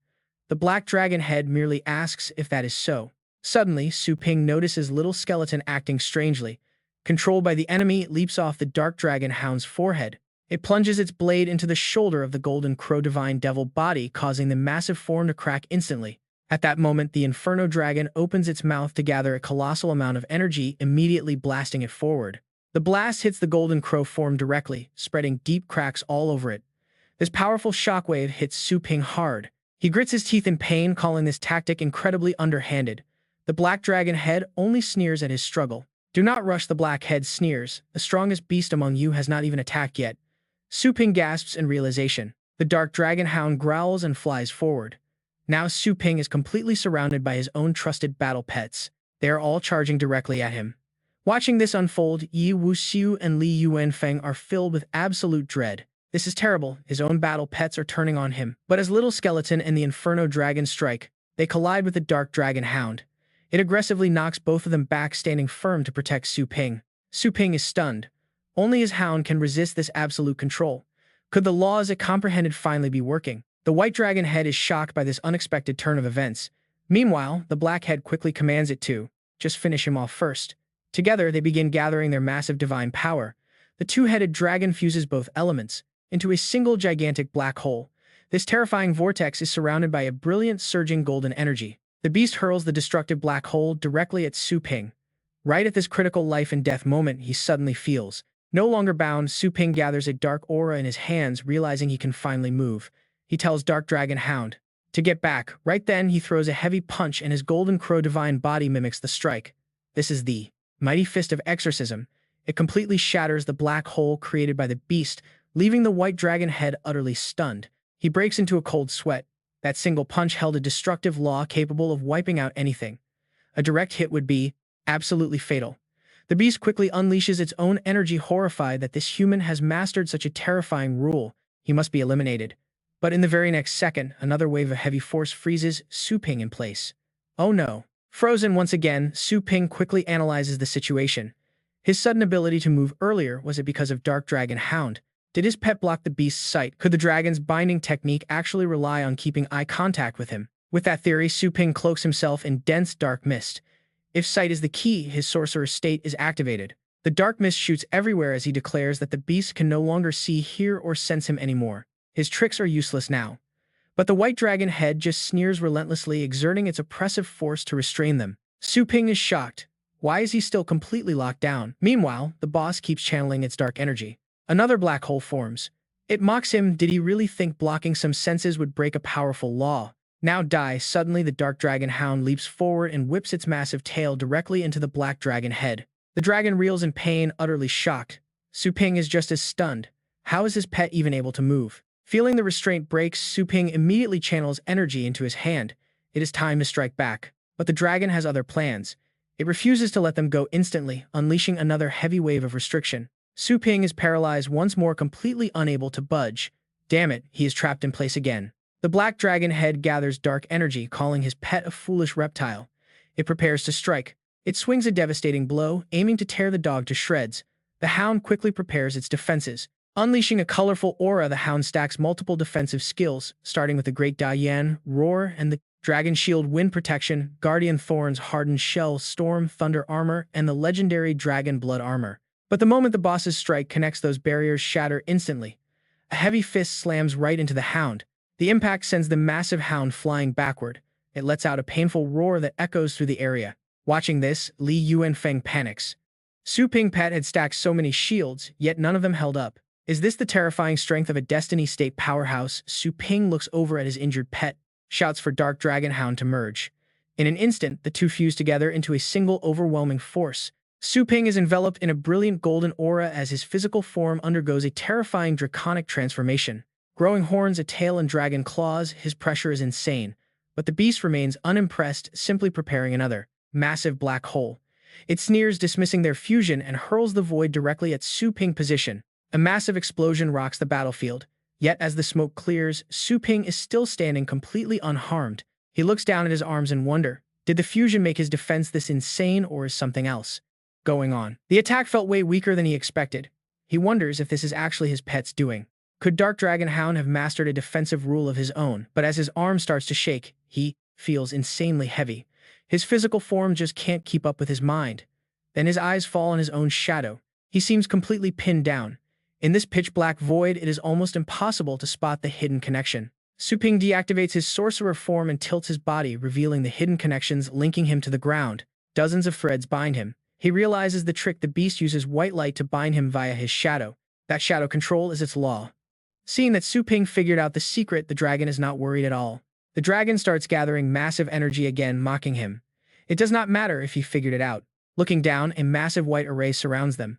The black dragon head merely asks if that is so. Suddenly, Su Ping notices little skeleton acting strangely. Controlled by the enemy, it leaps off the dark dragon hound's forehead. It plunges its blade into the shoulder of the golden crow divine devil body, causing the massive form to crack instantly. At that moment, the inferno dragon opens its mouth to gather a colossal amount of energy, immediately blasting it forward. The blast hits the golden crow form directly, spreading deep cracks all over it. This powerful shockwave hits Su Ping hard. He grits his teeth in pain, calling this tactic incredibly underhanded. The black dragon head only sneers at his struggle. Do not rush, the black head sneers. The strongest beast among you has not even attacked yet. Su Ping gasps in realization. The dark dragon hound growls and flies forward. Now Su Ping is completely surrounded by his own trusted battle pets. They are all charging directly at him. Watching this unfold, Yi Wuxiu and Li Yuanfeng are filled with absolute dread. This is terrible. His own battle pets are turning on him. But as Little Skeleton and the Inferno Dragon strike, they collide with the Dark Dragon Hound. It aggressively knocks both of them back, standing firm to protect Su Ping. Su Ping is stunned. Only his hound can resist this absolute control. Could the law as it comprehended finally be working? The white dragon head is shocked by this unexpected turn of events. Meanwhile, the black head quickly commands it to just finish him off first. Together, they begin gathering their massive divine power. The two-headed dragon fuses both elements into a single gigantic black hole. This terrifying vortex is surrounded by a brilliant, surging golden energy. The beast hurls the destructive black hole directly at Su Ping. Right at this critical life and death moment, he suddenly feels. No longer bound, Su Ping gathers a dark aura in his hands, realizing he can finally move. He tells Dark Dragon Hound to get back. Right then, he throws a heavy punch and his golden crow divine body mimics the strike. This is the mighty fist of exorcism. It completely shatters the black hole created by the beast, leaving the white dragon head utterly stunned. He breaks into a cold sweat. That single punch held a destructive law capable of wiping out anything. A direct hit would be absolutely fatal. The beast quickly unleashes its own energy, horrified that this human has mastered such a terrifying rule. He must be eliminated. But in the very next second, another wave of heavy force freezes Su Ping in place. Oh no. Frozen once again, Su Ping quickly analyzes the situation. His sudden ability to move earlier, was it because of Dark Dragon Hound? Did his pet block the beast's sight? Could the dragon's binding technique actually rely on keeping eye contact with him? With that theory, Su Ping cloaks himself in dense dark mist. If sight is the key, his sorcerer's state is activated. The dark mist shoots everywhere as he declares that the beast can no longer see, hear, or sense him anymore. His tricks are useless now. But the white dragon head just sneers relentlessly, exerting its oppressive force to restrain them. Su Ping is shocked. Why is he still completely locked down? Meanwhile, the boss keeps channeling its dark energy. Another black hole forms. It mocks him. Did he really think blocking some senses would break a powerful law? Now die. Suddenly, the dark dragon hound leaps forward and whips its massive tail directly into the black dragon head. The dragon reels in pain, utterly shocked. Su Ping is just as stunned. How is his pet even able to move? Feeling the restraint breaks, Su Ping immediately channels energy into his hand. It is time to strike back. But the dragon has other plans. It refuses to let them go instantly, unleashing another heavy wave of restriction. Su Ping is paralyzed once more, completely unable to budge. Damn it, he is trapped in place again. The black dragon head gathers dark energy, calling his pet a foolish reptile. It prepares to strike. It swings a devastating blow, aiming to tear the dog to shreds. The hound quickly prepares its defenses. Unleashing a colorful aura, the hound stacks multiple defensive skills, starting with the Great Dian, Roar, and the Dragon Shield Wind Protection, Guardian Thorns, Hardened Shell, Storm, Thunder Armor, and the legendary Dragon Blood Armor. But the moment the boss's strike connects, those barriers shatter instantly. A heavy fist slams right into the hound. The impact sends the massive hound flying backward. It lets out a painful roar that echoes through the area. Watching this, Li Yuanfeng panics. Su Pingpet had stacked so many shields, yet none of them held up. Is this the terrifying strength of a Destiny State powerhouse? Su Ping looks over at his injured pet, shouts for Dark Dragon Hound to merge. In an instant, the two fuse together into a single overwhelming force. Su Ping is enveloped in a brilliant golden aura as his physical form undergoes a terrifying draconic transformation. Growing horns, a tail, and dragon claws, his pressure is insane. But the beast remains unimpressed, simply preparing another massive black hole. It sneers, dismissing their fusion, and hurls the void directly at Su Ping's position. A massive explosion rocks the battlefield. Yet as the smoke clears, Su Ping is still standing completely unharmed. He looks down at his arms in wonder. Did the fusion make his defense this insane, or is something else going on? The attack felt way weaker than he expected. He wonders if this is actually his pet's doing. Could Dark Dragon Hound have mastered a defensive rule of his own? But as his arm starts to shake, he feels insanely heavy. His physical form just can't keep up with his mind. Then his eyes fall on his own shadow. He seems completely pinned down. In this pitch-black void, it is almost impossible to spot the hidden connection. Su Ping deactivates his sorcerer form and tilts his body, revealing the hidden connections linking him to the ground. Dozens of threads bind him. He realizes the trick: the beast uses white light to bind him via his shadow. That shadow control is its law. Seeing that Su Ping figured out the secret, the dragon is not worried at all. The dragon starts gathering massive energy again, mocking him. It does not matter if he figured it out. Looking down, a massive white array surrounds them.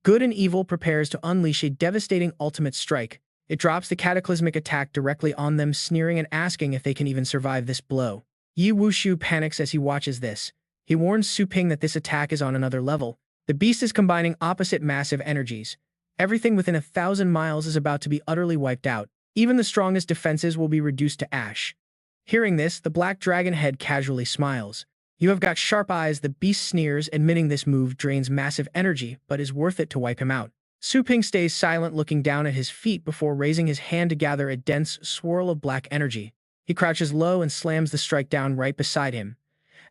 Good and Evil prepares to unleash a devastating ultimate strike. It drops the cataclysmic attack directly on them, sneering and asking if they can even survive this blow. Yi Wushu panics as he watches this. He warns Su Ping that this attack is on another level. The beast is combining opposite massive energies. Everything within 1,000 miles is about to be utterly wiped out. Even the strongest defenses will be reduced to ash. Hearing this, the black dragon head casually smiles. You have got sharp eyes, the beast sneers, admitting this move drains massive energy, but is worth it to wipe him out. Su Ping stays silent, looking down at his feet before raising his hand to gather a dense swirl of black energy. He crouches low and slams the strike down right beside him.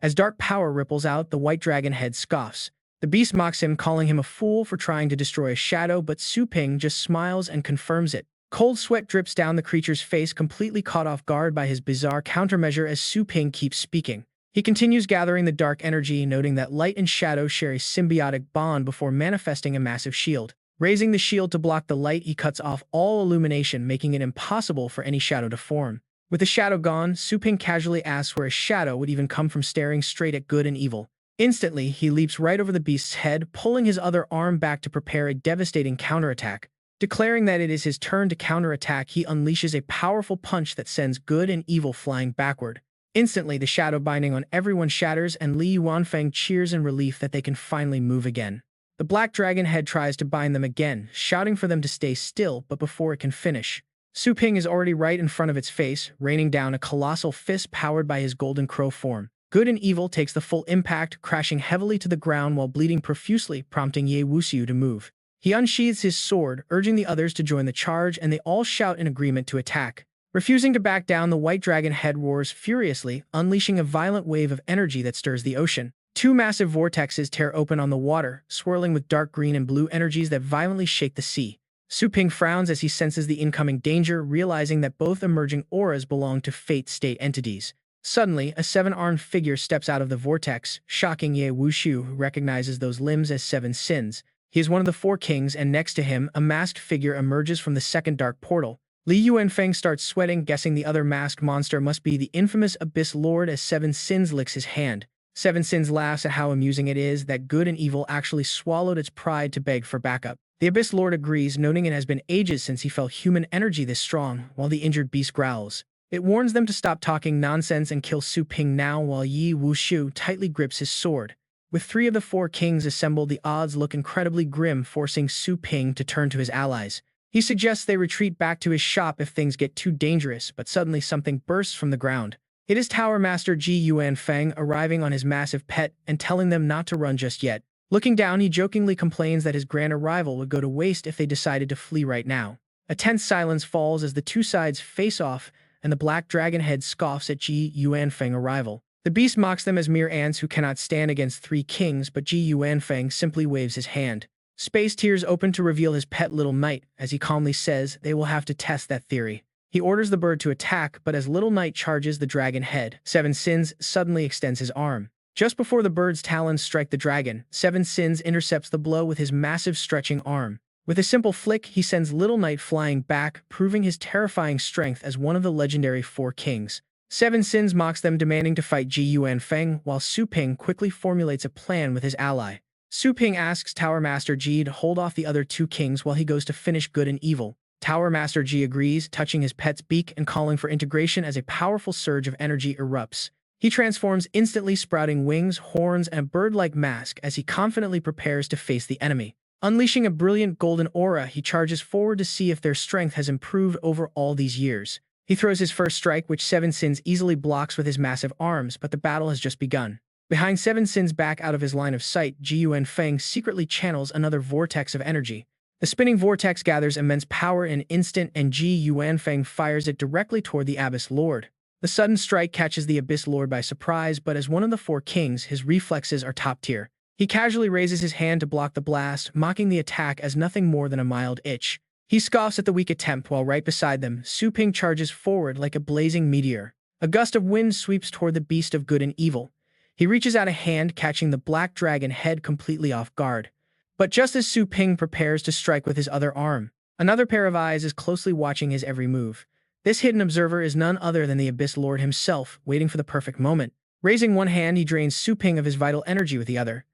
As dark power ripples out, the white dragon head scoffs. The beast mocks him, calling him a fool for trying to destroy a shadow, but Su Ping just smiles and confirms it. Cold sweat drips down the creature's face, completely caught off guard by his bizarre countermeasure as Su Ping keeps speaking. He continues gathering the dark energy, noting that light and shadow share a symbiotic bond before manifesting a massive shield. Raising the shield to block the light, he cuts off all illumination, making it impossible for any shadow to form. With the shadow gone, Su Ping casually asks where a shadow would even come from, staring straight at Good and Evil. Instantly, he leaps right over the beast's head, pulling his other arm back to prepare a devastating counterattack. Declaring that it is his turn to counterattack, he unleashes a powerful punch that sends Good and Evil flying backward. Instantly, the shadow binding on everyone shatters, and Li Yuanfeng cheers in relief that they can finally move again. The black dragon head tries to bind them again, shouting for them to stay still, but before it can finish, Su Ping is already right in front of its face, raining down a colossal fist powered by his golden crow form. Good and Evil takes the full impact, crashing heavily to the ground while bleeding profusely, prompting Ye Wuxiu to move. He unsheathes his sword, urging the others to join the charge, and they all shout in agreement to attack. Refusing to back down, the white dragon head roars furiously, unleashing a violent wave of energy that stirs the ocean. Two massive vortexes tear open on the water, swirling with dark green and blue energies that violently shake the sea. Su Ping frowns as he senses the incoming danger, realizing that both emerging auras belong to Fate State entities. Suddenly, a seven-armed figure steps out of the vortex, shocking Ye Wuxiu, who recognizes those limbs as seven sins. He is one of the four kings, and next to him, a masked figure emerges from the second dark portal. Li Yuanfeng starts sweating, guessing the other masked monster must be the infamous Abyss Lord, as Seven Sins licks his hand. Seven Sins laughs at how amusing it is that Good and Evil actually swallowed its pride to beg for backup. The Abyss Lord agrees, noting it has been ages since he felt human energy this strong, while the injured beast growls. It warns them to stop talking nonsense and kill Su Ping now, while Yi Wuxiu tightly grips his sword. With three of the four kings assembled, the odds look incredibly grim, forcing Su Ping to turn to his allies. He suggests they retreat back to his shop if things get too dangerous, but suddenly something bursts from the ground. It is Tower Master Ji Yuanfeng arriving on his massive pet and telling them not to run just yet. Looking down, he jokingly complains that his grand arrival would go to waste if they decided to flee right now. A tense silence falls as the two sides face off, and the black dragon head scoffs at Ji Yuanfeng's arrival. The beast mocks them as mere ants who cannot stand against three kings, but Ji Yuanfeng simply waves his hand. Space tears open to reveal his pet little knight, as he calmly says they will have to test that theory. He orders the bird to attack, but as Little Knight charges the dragon head, Seven Sins suddenly extends his arm. Just before the bird's talons strike the dragon, Seven Sins intercepts the blow with his massive stretching arm. With a simple flick, he sends Little Knight flying back, proving his terrifying strength as one of the legendary Four Kings. Seven Sins mocks them, demanding to fight Ji Yuanfeng, while Su Ping quickly formulates a plan with his ally. Su Ping asks Tower Master Ji to hold off the other two kings while he goes to finish good and evil. Tower Master Ji agrees, touching his pet's beak and calling for integration as a powerful surge of energy erupts. He transforms instantly, sprouting wings, horns, and a bird-like mask as he confidently prepares to face the enemy. Unleashing a brilliant golden aura, he charges forward to see if their strength has improved over all these years. He throws his first strike, which Seven Sins easily blocks with his massive arms, but the battle has just begun. Behind Seven Sins, back out of his line of sight, Ji Yuanfeng secretly channels another vortex of energy. The spinning vortex gathers immense power in an instant, and Ji Yuanfeng fires it directly toward the Abyss Lord. The sudden strike catches the Abyss Lord by surprise, but as one of the Four Kings, his reflexes are top tier. He casually raises his hand to block the blast, mocking the attack as nothing more than a mild itch. He scoffs at the weak attempt while right beside them, Su Ping charges forward like a blazing meteor. A gust of wind sweeps toward the beast of good and evil. He reaches out a hand, catching the black dragon head completely off guard. But just as Su Ping prepares to strike with his other arm, another pair of eyes is closely watching his every move. This hidden observer is none other than the Abyss Lord himself, waiting for the perfect moment. Raising one hand, he drains Su Ping of his vital energy with the other.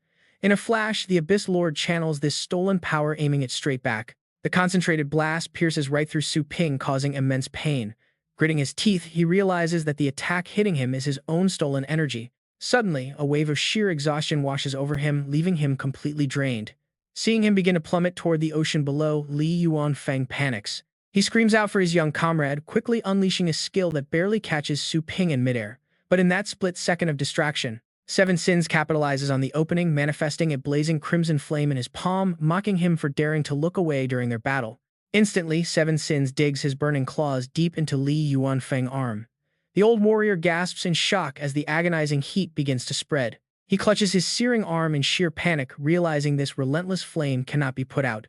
In a flash, the Abyss Lord channels this stolen power, aiming it straight back. The concentrated blast pierces right through Su Ping, causing immense pain. Gritting his teeth, he realizes that the attack hitting him is his own stolen energy. Suddenly, a wave of sheer exhaustion washes over him, leaving him completely drained. Seeing him begin to plummet toward the ocean below, Li Yuanfeng panics. He screams out for his young comrade, quickly unleashing a skill that barely catches Su Ping in midair. But in that split second of distraction, Seven Sins capitalizes on the opening, manifesting a blazing crimson flame in his palm, mocking him for daring to look away during their battle. Instantly, Seven Sins digs his burning claws deep into Li Yuanfeng's arm. The old warrior gasps in shock as the agonizing heat begins to spread. He clutches his searing arm in sheer panic, realizing this relentless flame cannot be put out.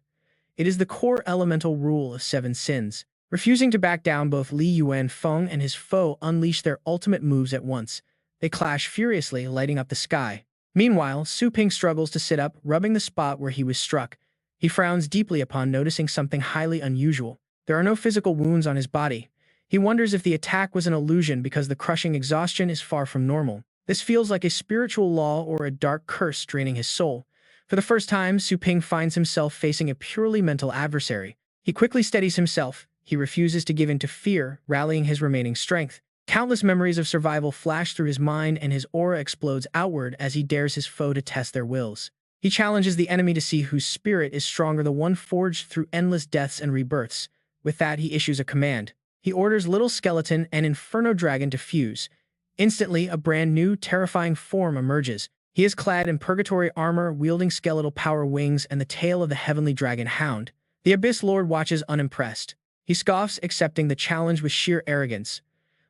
It is the core elemental rule of Seven Sins. Refusing to back down, both Li Yuanfeng and his foe unleash their ultimate moves at once. They clash furiously, lighting up the sky. Meanwhile, Su Ping struggles to sit up, rubbing the spot where he was struck. He frowns deeply upon noticing something highly unusual. There are no physical wounds on his body. He wonders if the attack was an illusion because the crushing exhaustion is far from normal. This feels like a spiritual law or a dark curse draining his soul. For the first time, Su Ping finds himself facing a purely mental adversary. He quickly steadies himself. He refuses to give in to fear, rallying his remaining strength. Countless memories of survival flash through his mind, and his aura explodes outward as he dares his foe to test their wills. He challenges the enemy to see whose spirit is stronger, the one forged through endless deaths and rebirths. With that, he issues a command. He orders Little Skeleton and Inferno Dragon to fuse. Instantly, a brand new, terrifying form emerges. He is clad in purgatory armor, wielding skeletal power wings and the tail of the heavenly dragon hound. The Abyss Lord watches unimpressed. He scoffs, accepting the challenge with sheer arrogance.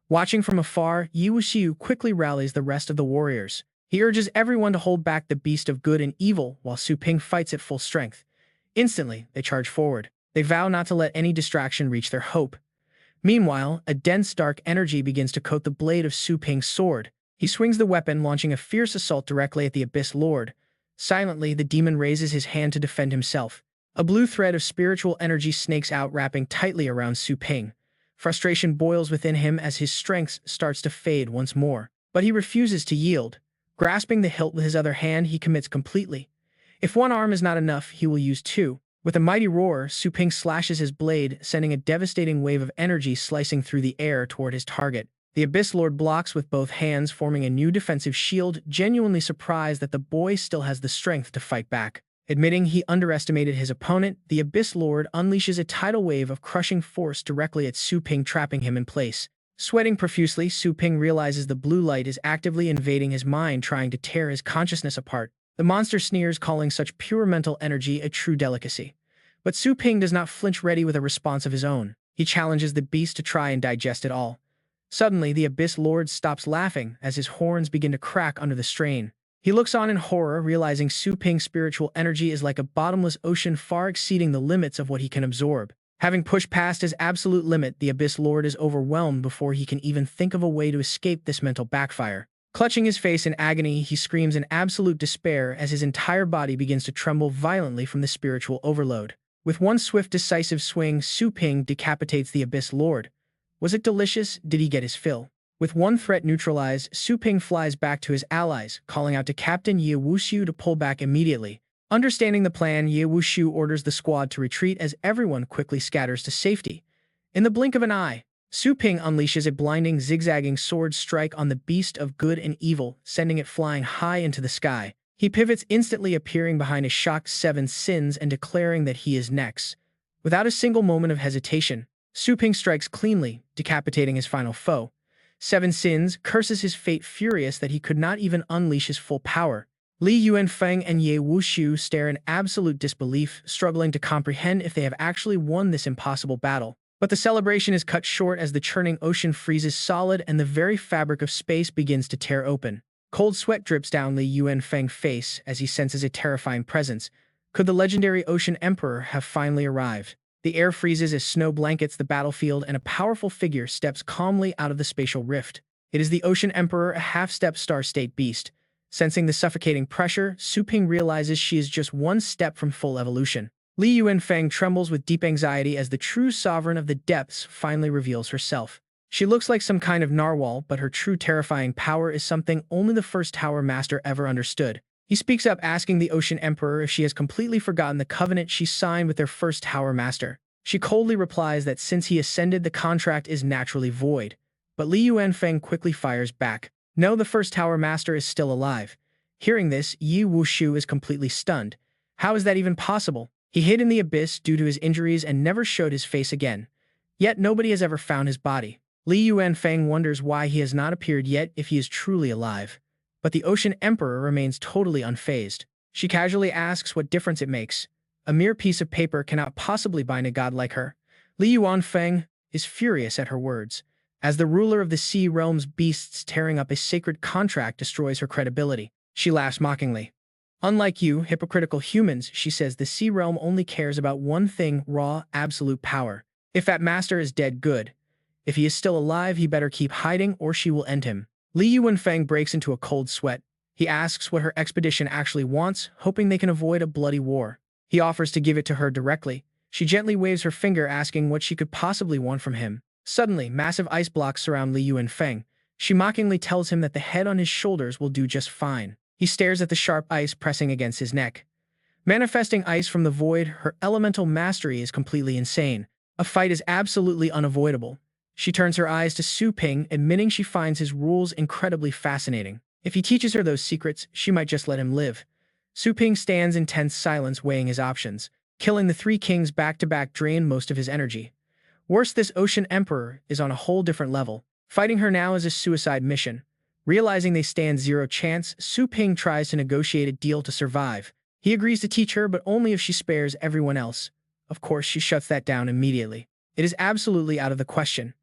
Watching from afar, Yi Wuxiu quickly rallies the rest of the warriors. He urges everyone to hold back the beast of good and evil while Su Ping fights at full strength. Instantly, they charge forward. They vow not to let any distraction reach their hope. Meanwhile, a dense dark energy begins to coat the blade of Su Ping's sword. He swings the weapon, launching a fierce assault directly at the Abyss Lord. Silently, the demon raises his hand to defend himself. A blue thread of spiritual energy snakes out, wrapping tightly around Su Ping. Frustration boils within him as his strength starts to fade once more. But he refuses to yield. Grasping the hilt with his other hand, he commits completely. If one arm is not enough, he will use two. With a mighty roar, Su Ping slashes his blade, sending a devastating wave of energy slicing through the air toward his target. The Abyss Lord blocks with both hands, forming a new defensive shield, genuinely surprised that the boy still has the strength to fight back. Admitting he underestimated his opponent, the Abyss Lord unleashes a tidal wave of crushing force directly at Su Ping, trapping him in place. Sweating profusely, Su Ping realizes the blue light is actively invading his mind, trying to tear his consciousness apart. The monster sneers, calling such pure mental energy a true delicacy. But Su Ping does not flinch, ready with a response of his own. He challenges the beast to try and digest it all. Suddenly, the Abyss Lord stops laughing as his horns begin to crack under the strain. He looks on in horror, realizing Su Ping's spiritual energy is like a bottomless ocean, far exceeding the limits of what he can absorb. Having pushed past his absolute limit, the Abyss Lord is overwhelmed before he can even think of a way to escape this mental backfire. Clutching his face in agony, he screams in absolute despair as his entire body begins to tremble violently from the spiritual overload. With one swift, decisive swing, Su Ping decapitates the Abyss Lord. Was it delicious? Did he get his fill? With one threat neutralized, Su Ping flies back to his allies, calling out to Captain Ye Wuxiu to pull back immediately. Understanding the plan, Ye Wuxiu orders the squad to retreat as everyone quickly scatters to safety. In the blink of an eye, Su Ping unleashes a blinding, zigzagging sword strike on the beast of good and evil, sending it flying high into the sky. He pivots, instantly appearing behind his shocked Seven Sins and declaring that he is next. Without a single moment of hesitation, Su Ping strikes cleanly, decapitating his final foe. Seven Sins curses his fate, furious that he could not even unleash his full power. Li Yuanfeng and Ye Wuxiu stare in absolute disbelief, struggling to comprehend if they have actually won this impossible battle. But the celebration is cut short as the churning ocean freezes solid and the very fabric of space begins to tear open. Cold sweat drips down Li Yuanfeng's face as he senses a terrifying presence. Could the legendary Ocean Emperor have finally arrived? The air freezes as snow blankets the battlefield and a powerful figure steps calmly out of the spatial rift. It is the Ocean Emperor, a half-step star-state beast. Sensing the suffocating pressure, Su Ping realizes she is just one step from full evolution. Li Yuanfeng trembles with deep anxiety as the true sovereign of the depths finally reveals herself. She looks like some kind of narwhal, but her true terrifying power is something only the first Tower Master ever understood. He speaks up, asking the Ocean Emperor if she has completely forgotten the covenant she signed with their first Tower Master. She coldly replies that since he ascended, the contract is naturally void. But Li Yuanfeng quickly fires back. No, the first Tower Master is still alive. Hearing this, Ye Wuxiu is completely stunned. How is that even possible? He hid in the abyss due to his injuries and never showed his face again. Yet nobody has ever found his body. Li Yuanfeng wonders why he has not appeared yet if he is truly alive. But the Ocean Emperor remains totally unfazed. She casually asks what difference it makes. A mere piece of paper cannot possibly bind a god like her. Li Yuanfeng is furious at her words. As the ruler of the sea realm's beasts, tearing up a sacred contract destroys her credibility. She laughs mockingly. Unlike you, hypocritical humans, she says, the sea realm only cares about one thing: raw, absolute power. If that master is dead, good. If he is still alive, he better keep hiding or she will end him. Li Yuanfeng breaks into a cold sweat. He asks what her expedition actually wants, hoping they can avoid a bloody war. He offers to give it to her directly. She gently waves her finger, asking what she could possibly want from him. Suddenly, massive ice blocks surround Li Yuanfeng. She mockingly tells him that the head on his shoulders will do just fine. He stares at the sharp ice pressing against his neck. Manifesting ice from the void, her elemental mastery is completely insane. A fight is absolutely unavoidable. She turns her eyes to Su Ping, admitting she finds his rules incredibly fascinating. If he teaches her those secrets, she might just let him live. Su Ping stands in tense silence, weighing his options. Killing the three kings back-to-back drained most of his energy. Worse, this Ocean Emperor is on a whole different level. Fighting her now is a suicide mission. Realizing they stand zero chance, Su Ping tries to negotiate a deal to survive. He agrees to teach her, but only if she spares everyone else. Of course, she shuts that down immediately. It is absolutely out of the question.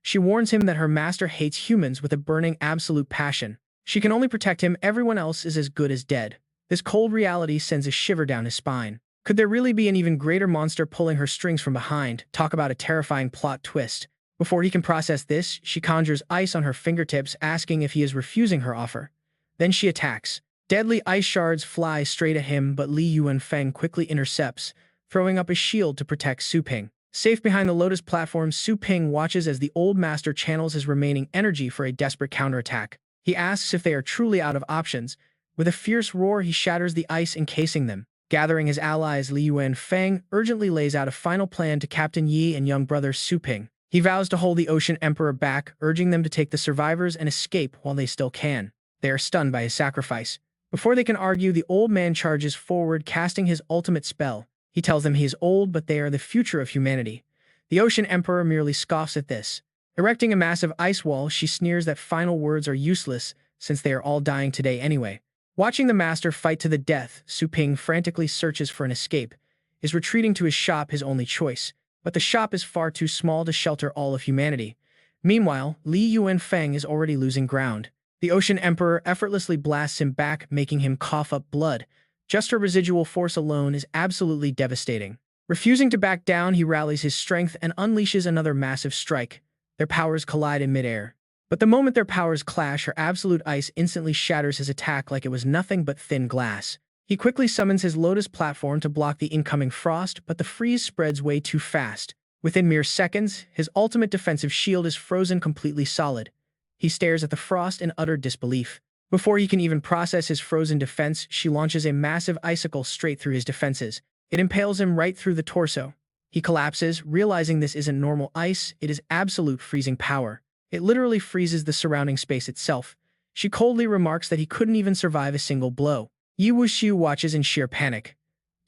She warns him that her master hates humans with a burning absolute passion. She can only protect him, everyone else is as good as dead. This cold reality sends a shiver down his spine. Could there really be an even greater monster pulling her strings from behind? Talk about a terrifying plot twist. Before he can process this, she conjures ice on her fingertips, asking if he is refusing her offer. Then she attacks. Deadly ice shards fly straight at him, but Li Yuanfeng quickly intercepts, throwing up a shield to protect Su Ping. Safe behind the lotus platform, Su Ping watches as the old master channels his remaining energy for a desperate counterattack. He asks if they are truly out of options. With a fierce roar, he shatters the ice encasing them. Gathering his allies, Li Yuanfeng urgently lays out a final plan to Captain Yi and young brother Su Ping. He vows to hold the Ocean Emperor back, urging them to take the survivors and escape while they still can. They are stunned by his sacrifice. Before they can argue, the old man charges forward, casting his ultimate spell. He tells them he is old, but they are the future of humanity. The Ocean Emperor merely scoffs at this. Erecting a massive ice wall, she sneers that final words are useless, since they are all dying today anyway. Watching the master fight to the death, Su Ping frantically searches for an escape. Is retreating to his shop his only choice? But the shop is far too small to shelter all of humanity. Meanwhile, Li Yuanfeng is already losing ground. The Ocean Emperor effortlessly blasts him back, making him cough up blood. Just her residual force alone is absolutely devastating. Refusing to back down, he rallies his strength and unleashes another massive strike. Their powers collide in midair. But the moment their powers clash, her absolute ice instantly shatters his attack like it was nothing but thin glass. He quickly summons his Lotus platform to block the incoming frost, but the freeze spreads way too fast. Within mere seconds, his ultimate defensive shield is frozen completely solid. He stares at the frost in utter disbelief. Before he can even process his frozen defense, she launches a massive icicle straight through his defenses. It impales him right through the torso. He collapses, realizing this isn't normal ice, it is absolute freezing power. It literally freezes the surrounding space itself. She coldly remarks that he couldn't even survive a single blow. Yi Wuxiu watches in sheer panic.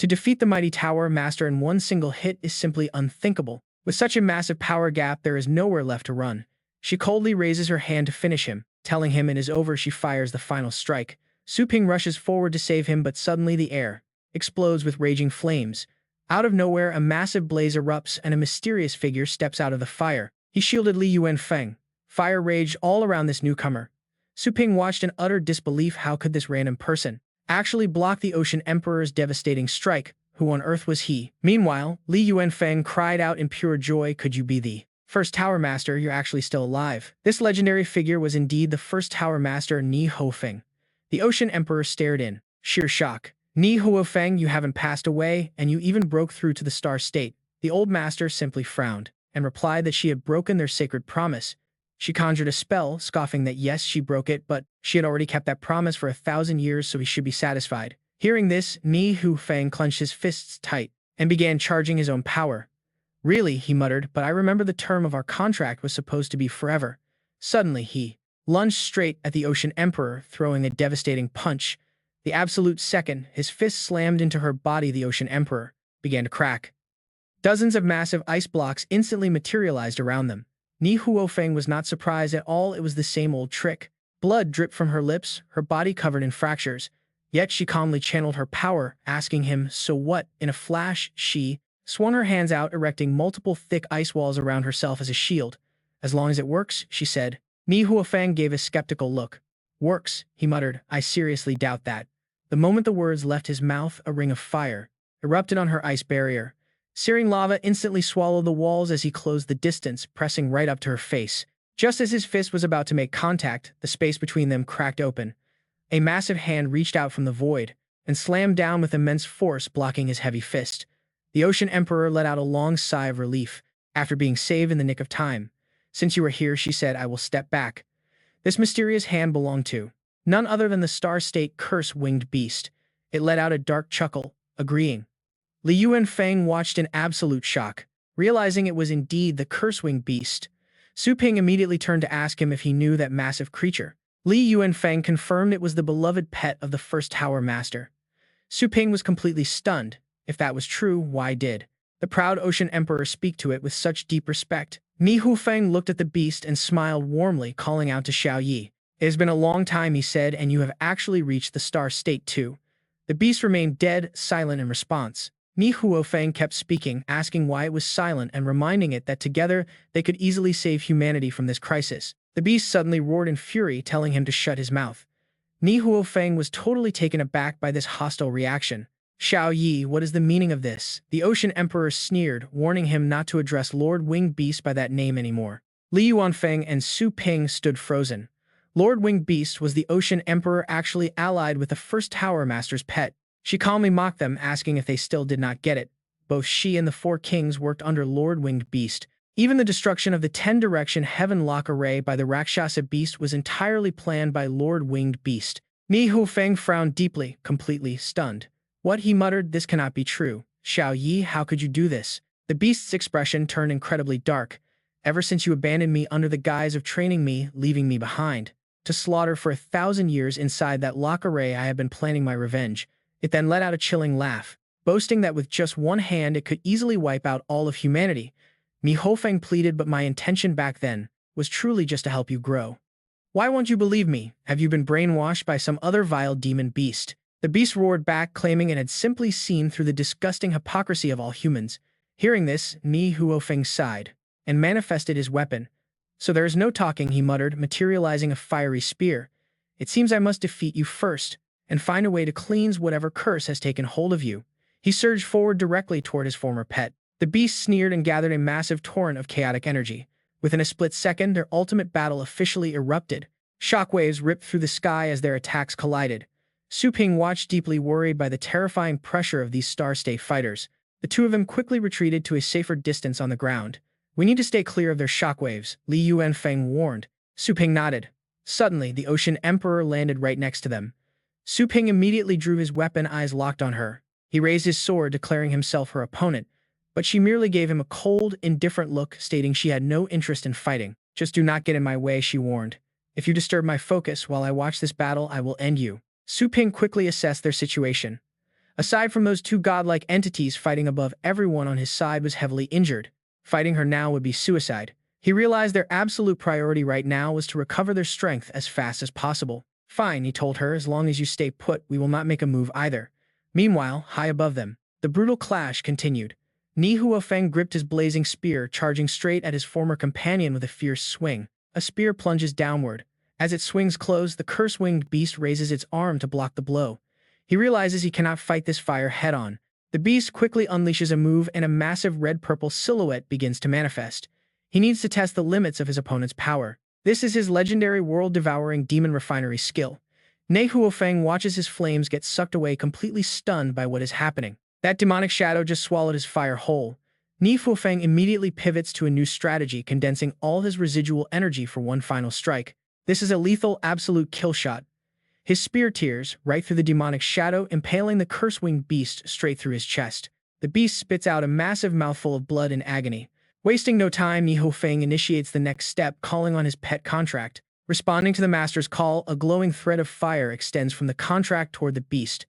To defeat the mighty Tower Master in one single hit is simply unthinkable. With such a massive power gap, there is nowhere left to run. She coldly raises her hand to finish him. Telling him it is over, she fires the final strike. Su Ping rushes forward to save him, but suddenly the air explodes with raging flames. Out of nowhere, a massive blaze erupts and a mysterious figure steps out of the fire. He shielded Li Yuanfeng. Fire raged all around this newcomer. Su Ping watched in utter disbelief. How could this random person actually block the Ocean Emperor's devastating strike? Who on earth was he? Meanwhile, Li Yuanfeng cried out in pure joy, "Could you be the first Tower Master? You're actually still alive." This legendary figure was indeed the first Tower Master, Ni Huofeng. The Ocean Emperor stared in sheer shock. "Ni Huofeng, you haven't passed away, and you even broke through to the Star State." The old master simply frowned and replied that she had broken their sacred promise. She conjured a spell, scoffing that yes, she broke it, but she had already kept that promise for 1,000 years, so he should be satisfied. Hearing this, Ni Huofeng clenched his fists tight and began charging his own power. "Really," he muttered, "but I remember the term of our contract was supposed to be forever." Suddenly, he lunged straight at the Ocean Emperor, throwing a devastating punch. The absolute second his fist slammed into her body, the Ocean Emperor began to crack. Dozens of massive ice blocks instantly materialized around them. Ni Huofeng was not surprised at all. It was the same old trick. Blood dripped from her lips, her body covered in fractures. Yet she calmly channeled her power, asking him, "So what?" In a flash, she swung her hands out, erecting multiple thick ice walls around herself as a shield. "As long as it works," she said. Ni Huofeng gave a skeptical look. "Works," he muttered. "I seriously doubt that." The moment the words left his mouth, a ring of fire erupted on her ice barrier. Searing lava instantly swallowed the walls as he closed the distance, pressing right up to her face. Just as his fist was about to make contact, the space between them cracked open. A massive hand reached out from the void and slammed down with immense force, blocking his heavy fist. The Ocean Emperor let out a long sigh of relief after being saved in the nick of time. "Since you are here," she said, "I will step back." This mysterious hand belonged to none other than the Star State curse-winged beast. It let out a dark chuckle, agreeing. Li Yuanfeng watched in absolute shock, realizing it was indeed the curse-winged beast. Su Ping immediately turned to ask him if he knew that massive creature. Li Yuanfeng confirmed it was the beloved pet of the first Tower Master. Su Ping was completely stunned. If that was true, why did the proud Ocean Emperor speak to it with such deep respect? Ni Huofeng looked at the beast and smiled warmly, calling out to Xiao Yi. "It has been a long time," he said, "and you have actually reached the Star State too." The beast remained dead, silent in response. Ni Huofeng kept speaking, asking why it was silent and reminding it that together they could easily save humanity from this crisis. The beast suddenly roared in fury, telling him to shut his mouth. Ni Huofeng was totally taken aback by this hostile reaction. "Xiao Yi, what is the meaning of this?" The Ocean Emperor sneered, warning him not to address Lord Winged Beast by that name anymore. Li Yuanfeng and Su Ping stood frozen. Lord Winged Beast was the Ocean Emperor actually allied with the first Tower Master's pet. She calmly mocked them, asking if they still did not get it. Both she and the four kings worked under Lord Winged Beast. Even the destruction of the 10-direction heaven lock array by the Rakshasa beast was entirely planned by Lord Winged Beast. Ni Huofeng frowned deeply, completely stunned. "What?" he muttered. "This cannot be true. Xiao Yi, how could you do this?" The beast's expression turned incredibly dark. "Ever since you abandoned me under the guise of training me, leaving me behind to slaughter for 1,000 years inside that lock array, I have been planning my revenge." It then let out a chilling laugh, boasting that with just one hand it could easily wipe out all of humanity. Mi Hofeng pleaded, "But my intention back then was truly just to help you grow. Why won't you believe me? Have you been brainwashed by some other vile demon beast? The beast roared back, claiming it had simply seen through the disgusting hypocrisy of all humans. Hearing this, Ni Huofeng sighed and manifested his weapon. So there is no talking, he muttered, materializing a fiery spear. It seems I must defeat you first, and find a way to cleanse whatever curse has taken hold of you. He surged forward directly toward his former pet. The beast sneered and gathered a massive torrent of chaotic energy. Within a split second, their ultimate battle officially erupted. Shockwaves ripped through the sky as their attacks collided. Su Ping watched, deeply worried by the terrifying pressure of these Star State fighters. The two of them quickly retreated to a safer distance on the ground. We need to stay clear of their shockwaves, Li Yuanfeng warned. Su Ping nodded. Suddenly, the Ocean Emperor landed right next to them. Su Ping immediately drew his weapon, eyes locked on her. He raised his sword, declaring himself her opponent, but she merely gave him a cold, indifferent look, stating she had no interest in fighting. Just do not get in my way, she warned. If you disturb my focus while I watch this battle, I will end you. Su Ping quickly assessed their situation. Aside from those two godlike entities, fighting above everyone on his side was heavily injured. Fighting her now would be suicide. He realized their absolute priority right now was to recover their strength as fast as possible. Fine, he told her, as long as you stay put, we will not make a move either. Meanwhile, high above them, the brutal clash continued. Ni Huofeng gripped his blazing spear, charging straight at his former companion with a fierce swing. A spear plunges downward. As it swings close, the curse-winged beast raises its arm to block the blow. He realizes he cannot fight this fire head-on. The beast quickly unleashes a move, and a massive red-purple silhouette begins to manifest. He needs to test the limits of his opponent's power. This is his legendary world-devouring demon refinery skill. Ne Huofeng watches his flames get sucked away, completely stunned by what is happening. That demonic shadow just swallowed his fire whole. Ni Huofeng immediately pivots to a new strategy, condensing all his residual energy for one final strike. This is a lethal, absolute kill shot. His spear tears right through the demonic shadow, impaling the curse-winged beast straight through his chest. The beast spits out a massive mouthful of blood in agony. Wasting no time, Ni Huofeng initiates the next step, calling on his pet contract. Responding to the master's call, a glowing thread of fire extends from the contract toward the beast.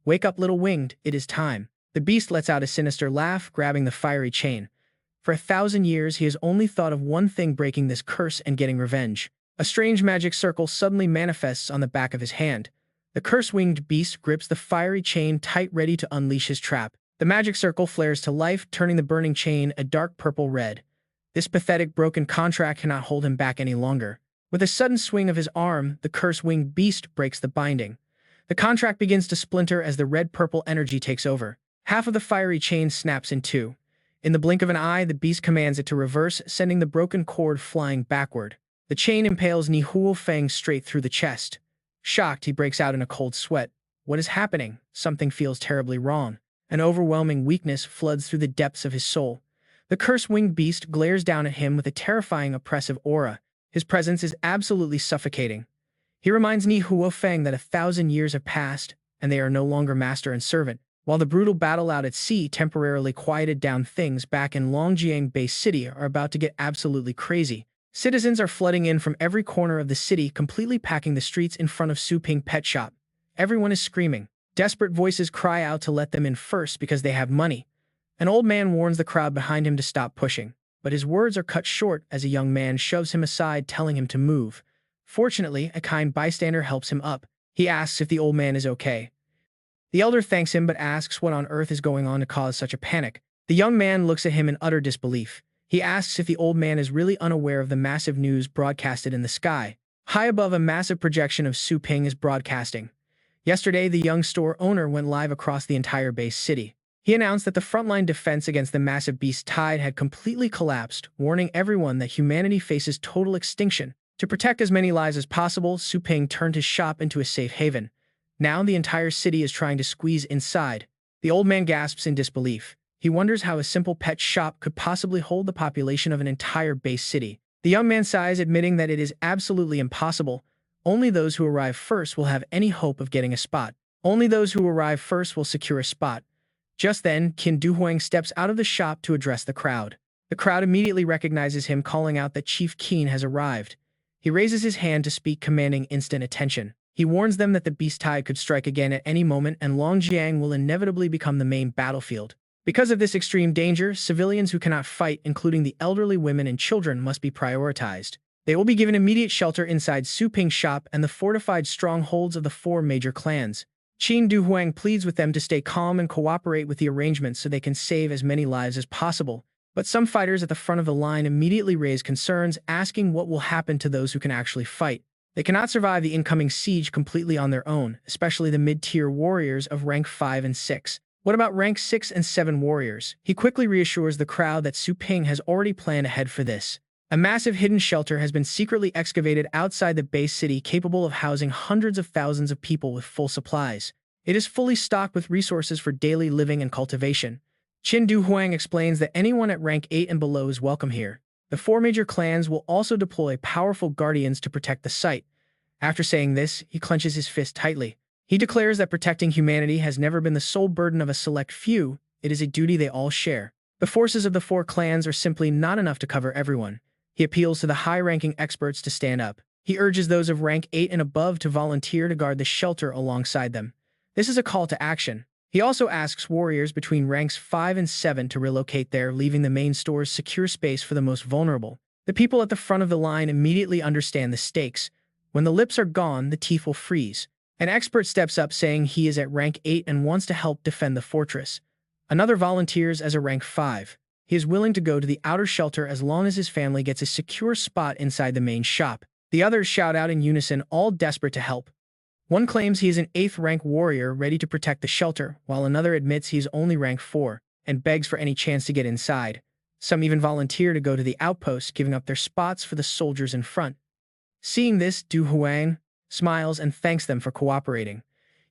Wake up, little winged, it is time. The beast lets out a sinister laugh, grabbing the fiery chain. For 1,000 years, he has only thought of one thing: breaking this curse and getting revenge. A strange magic circle suddenly manifests on the back of his hand. The curse-winged beast grips the fiery chain tight, ready to unleash his trap. The magic circle flares to life, turning the burning chain a dark purple red. This pathetic, broken contract cannot hold him back any longer. With a sudden swing of his arm, the curse-winged beast breaks the binding. The contract begins to splinter as the red-purple energy takes over. Half of the fiery chain snaps in two. In the blink of an eye, the beast commands it to reverse, sending the broken cord flying backward. The chain impales Ni Huofeng straight through the chest. Shocked, he breaks out in a cold sweat. What is happening? Something feels terribly wrong. An overwhelming weakness floods through the depths of his soul. The curse-winged beast glares down at him with a terrifying, oppressive aura. His presence is absolutely suffocating. He reminds Ni Huofeng that 1,000 years have passed, and they are no longer master and servant. While the brutal battle out at sea temporarily quieted down, things back in Longjiang Bay City are about to get absolutely crazy. Citizens are flooding in from every corner of the city, completely packing the streets in front of Su Ping Pet Shop. Everyone is screaming. Desperate voices cry out to let them in first because they have money. An old man warns the crowd behind him to stop pushing, but his words are cut short as a young man shoves him aside, telling him to move. Fortunately, a kind bystander helps him up. He asks if the old man is okay. The elder thanks him but asks what on earth is going on to cause such a panic. The young man looks at him in utter disbelief. He asks if the old man is really unaware of the massive news broadcasted in the sky. High above, a massive projection of Su Ping is broadcasting. Yesterday, the young store owner went live across the entire base city. He announced that the frontline defense against the massive beast tide had completely collapsed, warning everyone that humanity faces total extinction. To protect as many lives as possible, Su Ping turned his shop into a safe haven. Now the entire city is trying to squeeze inside. The old man gasps in disbelief. He wonders how a simple pet shop could possibly hold the population of an entire base city. The young man sighs, admitting that it is absolutely impossible. Only those who arrive first will have any hope of getting a spot. Only those who arrive first will secure a spot. Just then, Qin Duhuang steps out of the shop to address the crowd. The crowd immediately recognizes him, calling out that Chief Qin has arrived. He raises his hand to speak, commanding instant attention. He warns them that the beast tide could strike again at any moment, and Longjiang will inevitably become the main battlefield. Because of this extreme danger, civilians who cannot fight, including the elderly, women, and children, must be prioritized. They will be given immediate shelter inside Su Ping's shop and the fortified strongholds of the four major clans. Qin Du Huang pleads with them to stay calm and cooperate with the arrangements so they can save as many lives as possible. But some fighters at the front of the line immediately raise concerns, asking what will happen to those who can actually fight. They cannot survive the incoming siege completely on their own, especially the mid-tier warriors of rank 5 and 6. What about rank 6 and 7 warriors? He quickly reassures the crowd that Su Ping has already planned ahead for this. A massive hidden shelter has been secretly excavated outside the base city, capable of housing hundreds of thousands of people with full supplies. It is fully stocked with resources for daily living and cultivation. Qin Du Huang explains that anyone at rank 8 and below is welcome here. The four major clans will also deploy powerful guardians to protect the site. After saying this, he clenches his fist tightly. He declares that protecting humanity has never been the sole burden of a select few, it is a duty they all share. The forces of the four clans are simply not enough to cover everyone. He appeals to the high-ranking experts to stand up. He urges those of rank 8 and above to volunteer to guard the shelter alongside them. This is a call to action. He also asks warriors between ranks 5 and 7 to relocate there, leaving the main store's secure space for the most vulnerable. The people at the front of the line immediately understand the stakes. When the lips are gone, the teeth will freeze. An expert steps up saying he is at rank 8 and wants to help defend the fortress. Another volunteers as a rank 5. He is willing to go to the outer shelter as long as his family gets a secure spot inside the main shop. The others shout out in unison, all desperate to help. One claims he is an 8th rank warrior ready to protect the shelter, while another admits he is only rank 4 and begs for any chance to get inside. Some even volunteer to go to the outpost, giving up their spots for the soldiers in front. Seeing this, Du Huang smiles and thanks them for cooperating.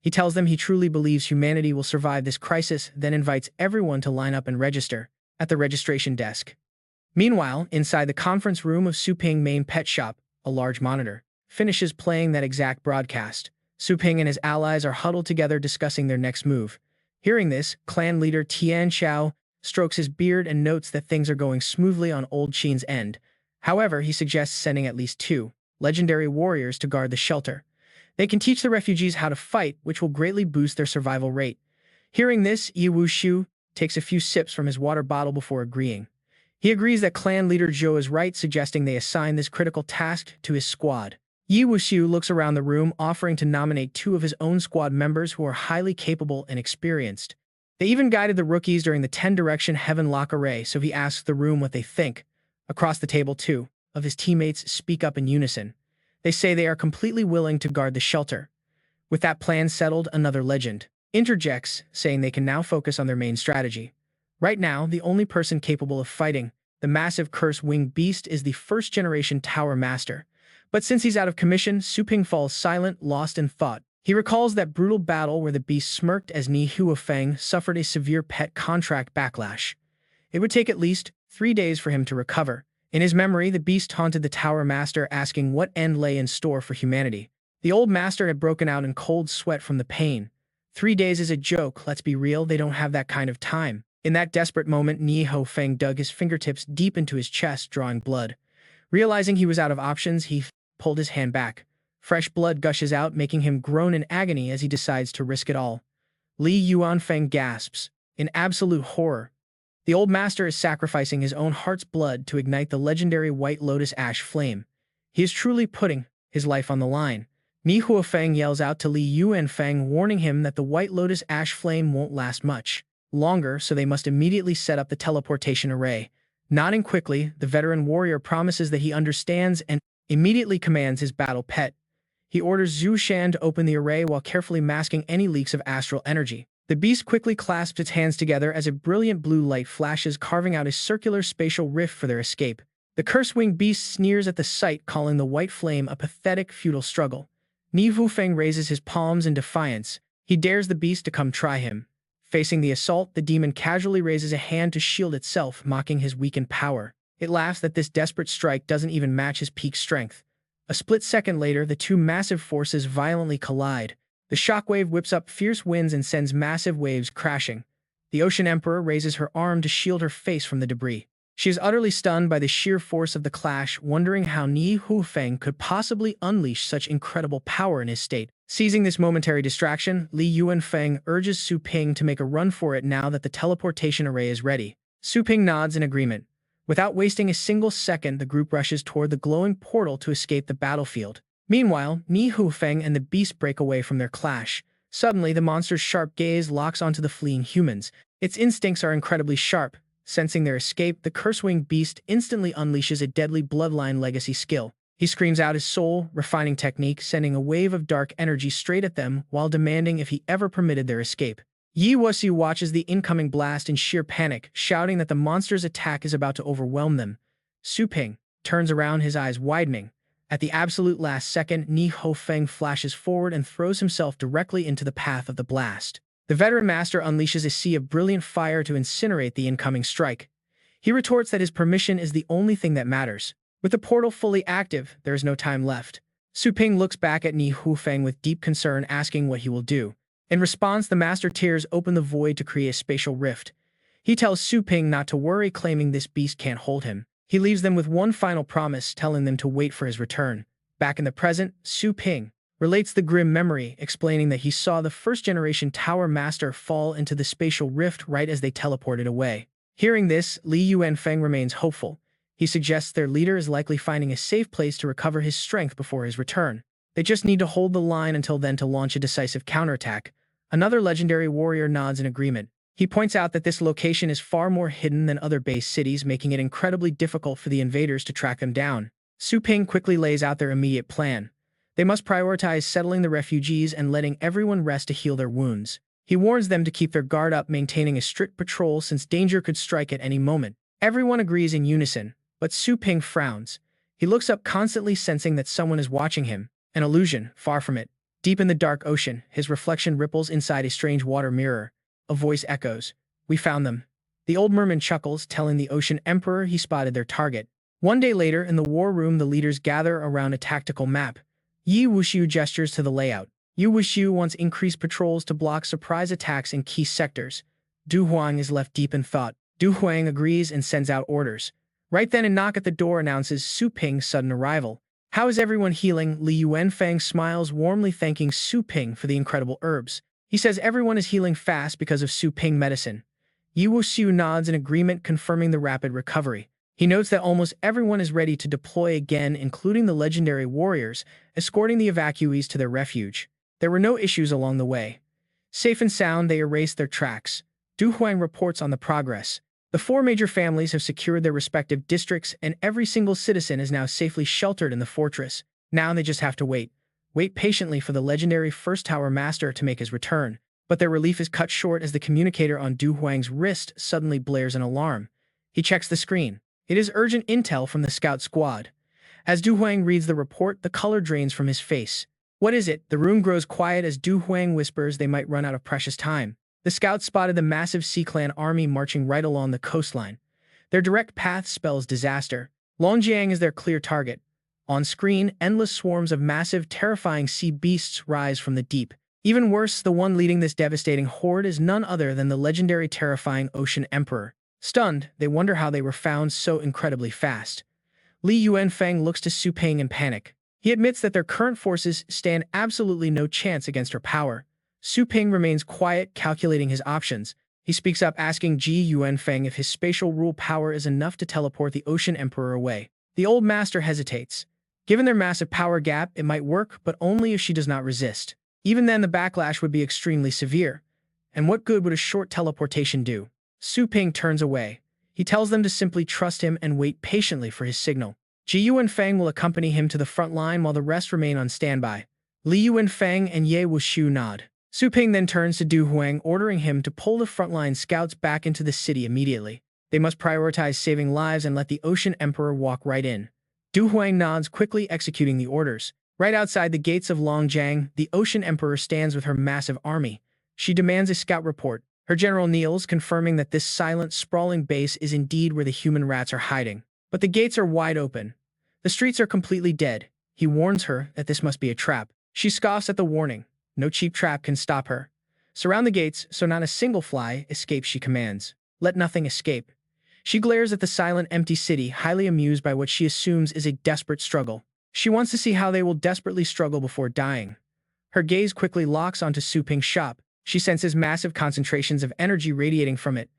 He tells them he truly believes humanity will survive this crisis, then invites everyone to line up and register at the registration desk. Meanwhile, inside the conference room of Su Ping main pet shop, a large monitor finishes playing that exact broadcast. Su Ping and his allies are huddled together discussing their next move. Hearing this, clan leader Tian Xiao strokes his beard and notes that things are going smoothly on old Qin's end. However, he suggests sending at least 2 legendary warriors to guard the shelter. They can teach the refugees how to fight, which will greatly boost their survival rate. Hearing this, Yi Wushu takes a few sips from his water bottle before agreeing. He agrees that clan leader Zhou is right, suggesting they assign this critical task to his squad. Yi Wuxiu looks around the room, offering to nominate 2 of his own squad members who are highly capable and experienced. They even guided the rookies during the 10-direction Heaven Lock array, so he asks the room what they think. Across the table, 2 of his teammates speak up in unison. They say they are completely willing to guard the shelter. With that plan settled, another legend interjects, saying they can now focus on their main strategy. Right now, the only person capable of fighting the massive curse-winged beast is the first-generation Tower Master. But since he's out of commission, Su Ping falls silent, lost in thought. He recalls that brutal battle where the beast smirked as Ni Huafeng suffered a severe pet contract backlash. It would take at least 3 days for him to recover. In his memory, the beast taunted the Tower Master, asking what end lay in store for humanity. The old master had broken out in cold sweat from the pain. 3 days is a joke, let's be real, they don't have that kind of time. In that desperate moment, Ni Huafeng dug his fingertips deep into his chest, drawing blood. Realizing he was out of options, he pulled his hand back. Fresh blood gushes out, making him groan in agony as he decides to risk it all. Li Yuanfeng gasps in absolute horror. The old master is sacrificing his own heart's blood to ignite the legendary White Lotus Ash Flame. He is truly putting his life on the line. Ni Huafeng yells out to Li Yuanfeng, warning him that the White Lotus Ash Flame won't last much longer, so they must immediately set up the teleportation array. Nodding quickly, the veteran warrior promises that he understands and immediately commands his battle pet. He orders Zhu Shan to open the array while carefully masking any leaks of astral energy. The beast quickly clasps its hands together as a brilliant blue light flashes, carving out a circular spatial rift for their escape. The curse-winged beast sneers at the sight, calling the white flame a pathetic, futile struggle. Ni Huafeng raises his palms in defiance. He dares the beast to come try him. Facing the assault, the demon casually raises a hand to shield itself, mocking his weakened power. It laughs that this desperate strike doesn't even match his peak strength. A split second later, the two massive forces violently collide. The shockwave whips up fierce winds and sends massive waves crashing. The Ocean Emperor raises her arm to shield her face from the debris. She is utterly stunned by the sheer force of the clash, wondering how Ni Huafeng could possibly unleash such incredible power in his state. Seizing this momentary distraction, Li Yuanfeng urges Su Ping to make a run for it now that the teleportation array is ready. Su Ping nods in agreement. Without wasting a single second, the group rushes toward the glowing portal to escape the battlefield. Meanwhile, Ni Hufeng and the beast break away from their clash. Suddenly, the monster's sharp gaze locks onto the fleeing humans. Its instincts are incredibly sharp. Sensing their escape, the curse-winged beast instantly unleashes a deadly bloodline legacy skill. He screams out his soul, refining technique, sending a wave of dark energy straight at them while demanding if he ever permitted their escape. Yi Wuxiu watches the incoming blast in sheer panic, shouting that the monster's attack is about to overwhelm them. Su Ping turns around, his eyes widening. At the absolute last second, Ni Hofeng flashes forward and throws himself directly into the path of the blast. The veteran master unleashes a sea of brilliant fire to incinerate the incoming strike. He retorts that his permission is the only thing that matters. With the portal fully active, there is no time left. Su Ping looks back at Ni Hufeng with deep concern, asking what he will do. In response, the master tears open the void to create a spatial rift. He tells Su Ping not to worry, claiming this beast can't hold him. He leaves them with one final promise, telling them to wait for his return. Back in the present, Su Ping relates the grim memory, explaining that he saw the first-generation Tower Master fall into the spatial rift right as they teleported away. Hearing this, Li Yuanfeng remains hopeful. He suggests their leader is likely finding a safe place to recover his strength before his return. They just need to hold the line until then to launch a decisive counterattack. Another legendary warrior nods in agreement. He points out that this location is far more hidden than other base cities, making it incredibly difficult for the invaders to track them down. Su Ping quickly lays out their immediate plan. They must prioritize settling the refugees and letting everyone rest to heal their wounds. He warns them to keep their guard up, maintaining a strict patrol since danger could strike at any moment. Everyone agrees in unison, but Su Ping frowns. He looks up, constantly sensing that someone is watching him. An illusion, far from it. Deep in the dark ocean, his reflection ripples inside a strange water mirror. A voice echoes, "We found them." The old merman chuckles, telling the Ocean Emperor he spotted their target. One day later, in the war room, the leaders gather around a tactical map. Yi Wuxiu gestures to the layout. Yi Wuxiu wants increased patrols to block surprise attacks in key sectors. Du Huang is left deep in thought. Du Huang agrees and sends out orders. Right then, a knock at the door announces Su Ping's sudden arrival. "How is everyone healing?" Li Yuanfeng smiles warmly, thanking Su Ping for the incredible herbs. He says everyone is healing fast because of Su Ping medicine. Yi Wuxiu nods in agreement, confirming the rapid recovery. He notes that almost everyone is ready to deploy again, including the legendary warriors, escorting the evacuees to their refuge. There were no issues along the way. Safe and sound, they erased their tracks. Du Huang reports on the progress. The four major families have secured their respective districts, and every single citizen is now safely sheltered in the fortress. Now they just have to wait. Wait patiently for the legendary First Tower Master to make his return. But their relief is cut short as the communicator on Du Huang's wrist suddenly blares an alarm. He checks the screen. It is urgent intel from the scout squad. As Du Huang reads the report, the color drains from his face. "What is it?" The room grows quiet as Du Huang whispers they might run out of precious time. The scouts spotted the massive Sea Clan army marching right along the coastline. Their direct path spells disaster. Longjiang is their clear target. On screen, endless swarms of massive, terrifying sea beasts rise from the deep. Even worse, the one leading this devastating horde is none other than the legendary terrifying Ocean Emperor. Stunned, they wonder how they were found so incredibly fast. Li Yuanfeng looks to Su Ping in panic. He admits that their current forces stand absolutely no chance against her power. Su Ping remains quiet, calculating his options. He speaks up, asking Ji Yuanfeng if his spatial rule power is enough to teleport the Ocean Emperor away. The old master hesitates. Given their massive power gap, it might work, but only if she does not resist. Even then, the backlash would be extremely severe. And what good would a short teleportation do? Su Ping turns away. He tells them to simply trust him and wait patiently for his signal. Ji Yuanfeng will accompany him to the front line while the rest remain on standby. Li Yuanfeng and Ye Wuxiu nod. Su Ping then turns to Du Huang, ordering him to pull the frontline scouts back into the city immediately. They must prioritize saving lives and let the Ocean Emperor walk right in. Du Huang nods, quickly executing the orders. Right outside the gates of Longjiang, the Ocean Emperor stands with her massive army. She demands a scout report. Her general kneels, confirming that this silent, sprawling base is indeed where the human rats are hiding. But the gates are wide open. The streets are completely dead. He warns her that this must be a trap. She scoffs at the warning. No cheap trap can stop her. Surround the gates so not a single fly escapes, she commands. Let nothing escape. She glares at the silent, empty city, highly amused by what she assumes is a desperate struggle. She wants to see how they will desperately struggle before dying. Her gaze quickly locks onto Su Ping's shop. She senses massive concentrations of energy radiating from it.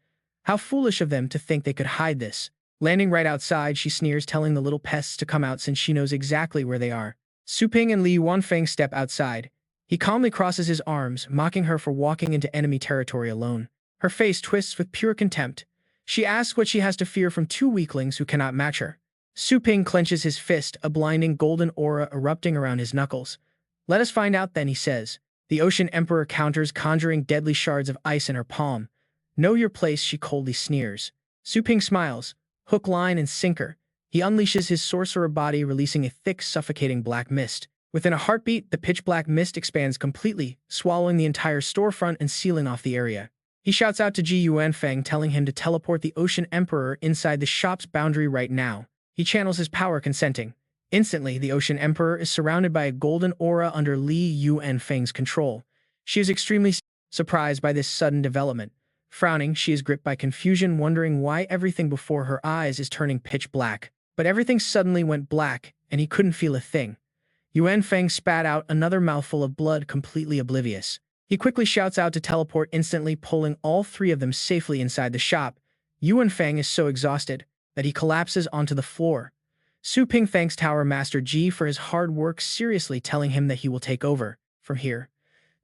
How foolish of them to think they could hide this. Landing right outside, she sneers, telling the little pests to come out since she knows exactly where they are. Su Ping and Li Wanfeng step outside. He calmly crosses his arms, mocking her for walking into enemy territory alone. Her face twists with pure contempt. She asks what she has to fear from two weaklings who cannot match her. Su Ping clenches his fist, a blinding golden aura erupting around his knuckles. Let us find out then, he says. The Ocean Emperor counters, conjuring deadly shards of ice in her palm. Know your place, she coldly sneers. Su Ping smiles. Hook, line, and sinker. He unleashes his sorcerer body, releasing a thick, suffocating black mist. Within a heartbeat, the pitch-black mist expands completely, swallowing the entire storefront and sealing off the area. He shouts out to Ji Yuanfeng, telling him to teleport the Ocean Emperor inside the shop's boundary right now. He channels his power, consenting. Instantly, the Ocean Emperor is surrounded by a golden aura under Li Yuanfeng's control. She is extremely surprised by this sudden development. Frowning, she is gripped by confusion, wondering why everything before her eyes is turning pitch black. But everything suddenly went black, and he couldn't feel a thing. Yuanfeng spat out another mouthful of blood, completely oblivious. He quickly shouts out to teleport, instantly pulling all three of them safely inside the shop. Yuanfeng is so exhausted that he collapses onto the floor. Su Ping thanks Tower Master Ji for his hard work, seriously telling him that he will take over from here.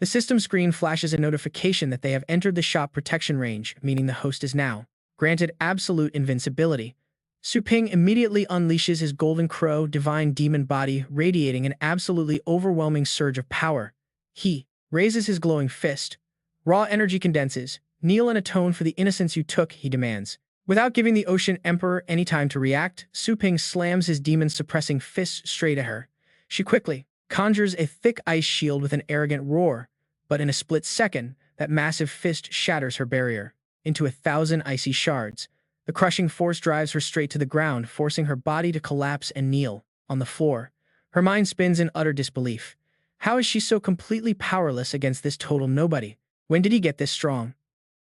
The system screen flashes a notification that they have entered the shop protection range, meaning the host is now granted absolute invincibility. Su Ping immediately unleashes his golden crow divine demon body, radiating an absolutely overwhelming surge of power. He raises his glowing fist. Raw energy condenses. Kneel and atone for the innocence you took, he demands. Without giving the Ocean Emperor any time to react, Su Ping slams his demon-suppressing fist straight at her. She quickly conjures a thick ice shield with an arrogant roar, but in a split second, that massive fist shatters her barrier into 1,000 icy shards. The crushing force drives her straight to the ground, forcing her body to collapse and kneel on the floor. Her mind spins in utter disbelief. How is she so completely powerless against this total nobody? When did he get this strong?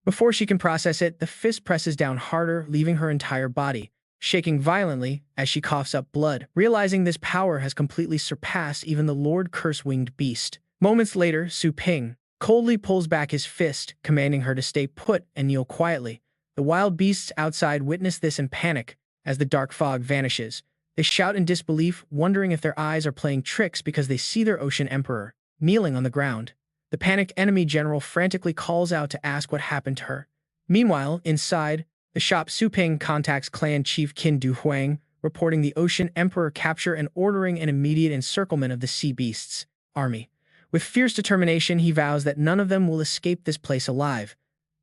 Before she can process it, the fist presses down harder, leaving her entire body shaking violently as she coughs up blood, realizing this power has completely surpassed even the Lord Curse-winged beast. Moments later, Su Ping coldly pulls back his fist, commanding her to stay put and kneel quietly. The wild beasts outside witness this in panic. As the dark fog vanishes, they shout in disbelief, wondering if their eyes are playing tricks because they see their Ocean Emperor kneeling on the ground. The panicked enemy general frantically calls out to ask what happened to her. Meanwhile, inside the shop, Su Ping contacts clan chief Qin Duhuang, reporting the Ocean Emperor capture and ordering an immediate encirclement of the sea beasts' army. With fierce determination, he vows that none of them will escape this place alive.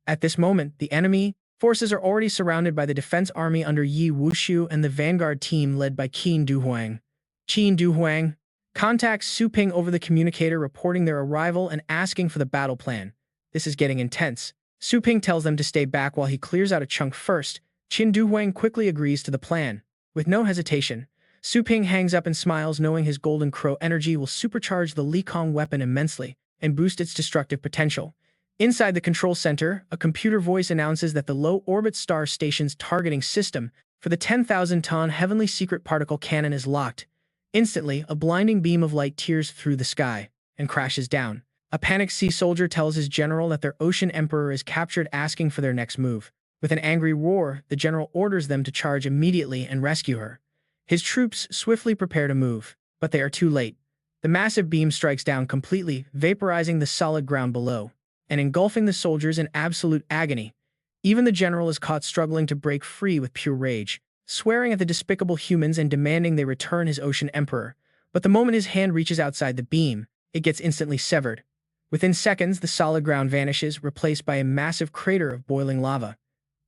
At this moment, the enemy forces are already surrounded by the defense army under Yi Wushu and the vanguard team led by Qin Duhuang. Qin Duhuang contacts Su Ping over the communicator, reporting their arrival and asking for the battle plan. This is getting intense. Su Ping tells them to stay back while he clears out a chunk first. Qin Duhuang quickly agrees to the plan. With no hesitation, Su Ping hangs up and smiles, knowing his golden crow energy will supercharge the Li Kong weapon immensely and boost its destructive potential. Inside the control center, a computer voice announces that the low-orbit star station's targeting system for the 10,000-ton heavenly secret particle cannon is locked. Instantly, a blinding beam of light tears through the sky and crashes down. A panicked sea soldier tells his general that their Ocean Emperor is captured, asking for their next move. With an angry roar, the general orders them to charge immediately and rescue her. His troops swiftly prepare to move, but they are too late. The massive beam strikes down completely, vaporizing the solid ground below and engulfing the soldiers in absolute agony. Even the general is caught struggling to break free with pure rage, swearing at the despicable humans and demanding they return his Ocean Emperor. But the moment his hand reaches outside the beam, it gets instantly severed. Within seconds, the solid ground vanishes, replaced by a massive crater of boiling lava.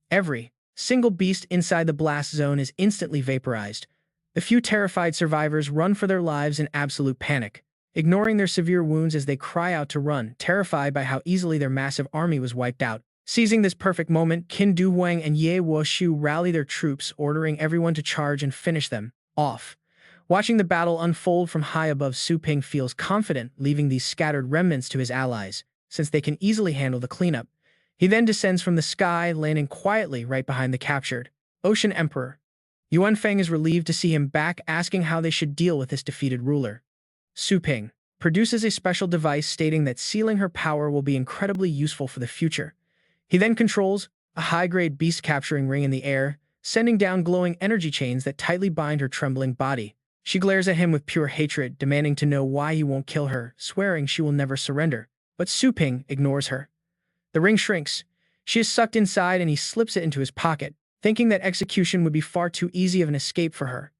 Every single beast inside the blast zone is instantly vaporized. The few terrified survivors run for their lives in absolute panic, ignoring their severe wounds as they cry out to run, terrified by how easily their massive army was wiped out. Seizing this perfect moment, Qin Duhuang and Ye Wushu rally their troops, ordering everyone to charge and finish them off. Watching the battle unfold from high above, Su Ping feels confident, leaving these scattered remnants to his allies, since they can easily handle the cleanup. He then descends from the sky, landing quietly right behind the captured Ocean Emperor. Yuanfeng is relieved to see him back, asking how they should deal with this defeated ruler. Su Ping produces a special device stating that sealing her power will be incredibly useful for the future. He then controls a high-grade beast capturing ring in the air, sending down glowing energy chains that tightly bind her trembling body. She glares at him with pure hatred, demanding to know why he won't kill her, swearing she will never surrender. But Su Ping ignores her. The ring shrinks. She is sucked inside and he slips it into his pocket, thinking that execution would be far too easy of an escape for her.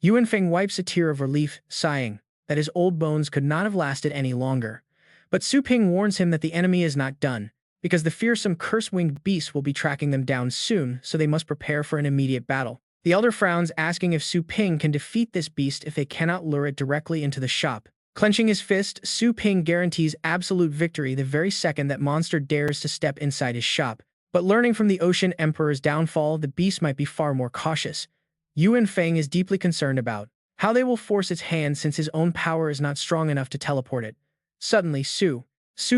Yuan Feng wipes a tear of relief, sighing that his old bones could not have lasted any longer. But Su Ping warns him that the enemy is not done, because the fearsome curse-winged beast will be tracking them down soon, so they must prepare for an immediate battle. The elder frowns, asking if Su Ping can defeat this beast if they cannot lure it directly into the shop. Clenching his fist, Su Ping guarantees absolute victory the very second that monster dares to step inside his shop. But learning from the Ocean Emperor's downfall, the beast might be far more cautious. Yuan Feng is deeply concerned about how they will force its hand since his own power is not strong enough to teleport it. Suddenly, Su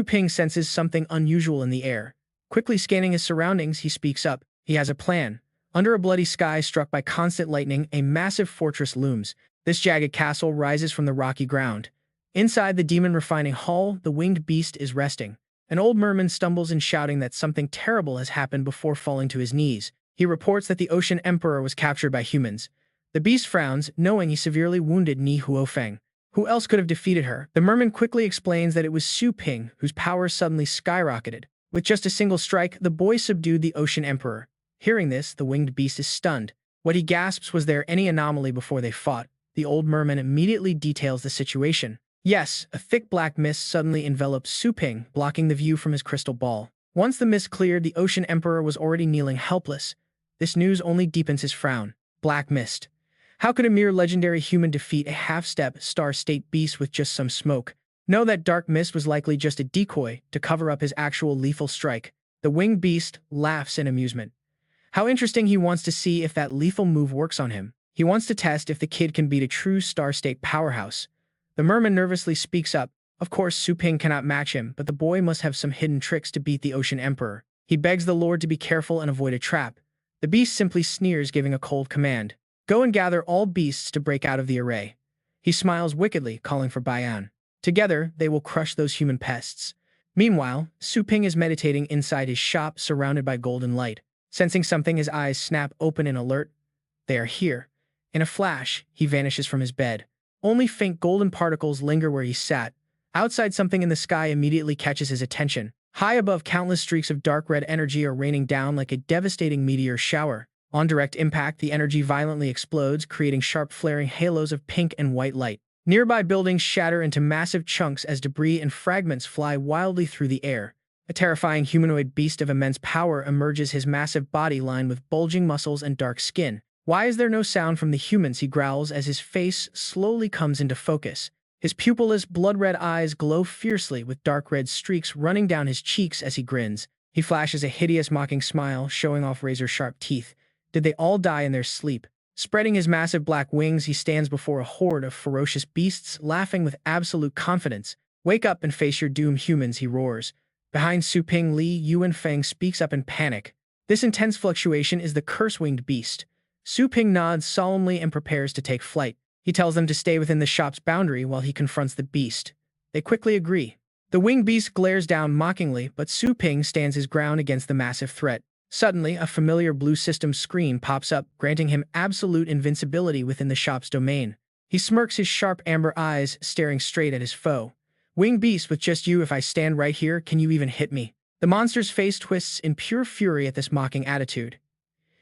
Ping senses something unusual in the air. Quickly scanning his surroundings, he speaks up. He has a plan. Under a bloody sky struck by constant lightning, a massive fortress looms. This jagged castle rises from the rocky ground. Inside the demon refining hall, the winged beast is resting. An old merman stumbles in, shouting that something terrible has happened before falling to his knees. He reports that the Ocean Emperor was captured by humans. The beast frowns, knowing he severely wounded Ni Huofeng. Who else could have defeated her? The merman quickly explains that it was Su Ping, whose power suddenly skyrocketed. With just a single strike, the boy subdued the Ocean Emperor. Hearing this, the winged beast is stunned. What he gasps, was there any anomaly before they fought? The old merman immediately details the situation. Yes, a thick black mist suddenly enveloped Su Ping, blocking the view from his crystal ball. Once the mist cleared, the Ocean Emperor was already kneeling helpless. This news only deepens his frown. Black mist. How could a mere legendary human defeat a half-step star-state beast with just some smoke? Know that dark mist was likely just a decoy to cover up his actual lethal strike. The winged beast laughs in amusement. How interesting, he wants to see if that lethal move works on him. He wants to test if the kid can beat a true star-state powerhouse. The merman nervously speaks up. Of course, Su Ping cannot match him, but the boy must have some hidden tricks to beat the Ocean Emperor. He begs the Lord to be careful and avoid a trap. The beast simply sneers, giving a cold command. Go and gather all beasts to break out of the array. He smiles wickedly, calling for Bayan. Together, they will crush those human pests. Meanwhile, Su Ping is meditating inside his shop, surrounded by golden light. Sensing something, his eyes snap open in alert. They are here. In a flash, he vanishes from his bed. Only faint golden particles linger where he sat. Outside, something in the sky immediately catches his attention. High above, countless streaks of dark red energy are raining down like a devastating meteor shower. On direct impact, the energy violently explodes, creating sharp flaring halos of pink and white light. Nearby buildings shatter into massive chunks as debris and fragments fly wildly through the air. A terrifying humanoid beast of immense power emerges, his massive body lined with bulging muscles and dark skin. Why is there no sound from the humans? He growls as his face slowly comes into focus. His pupilless, blood-red eyes glow fiercely, with dark red streaks running down his cheeks as he grins. He flashes a hideous, mocking smile, showing off razor-sharp teeth. Did they all die in their sleep? Spreading his massive black wings, he stands before a horde of ferocious beasts, laughing with absolute confidence. Wake up and face your doom, humans, he roars. Behind Su Ping, Yuan Feng speaks up in panic. This intense fluctuation is the curse-winged beast. Su Ping nods solemnly and prepares to take flight. He tells them to stay within the shop's boundary while he confronts the beast. They quickly agree. The winged beast glares down mockingly, but Su Ping stands his ground against the massive threat. Suddenly, a familiar blue system screen pops up, granting him absolute invincibility within the shop's domain. He smirks, his sharp amber eyes staring straight at his foe. Winged beast, with just you, if I stand right here, can you even hit me? The monster's face twists in pure fury at this mocking attitude.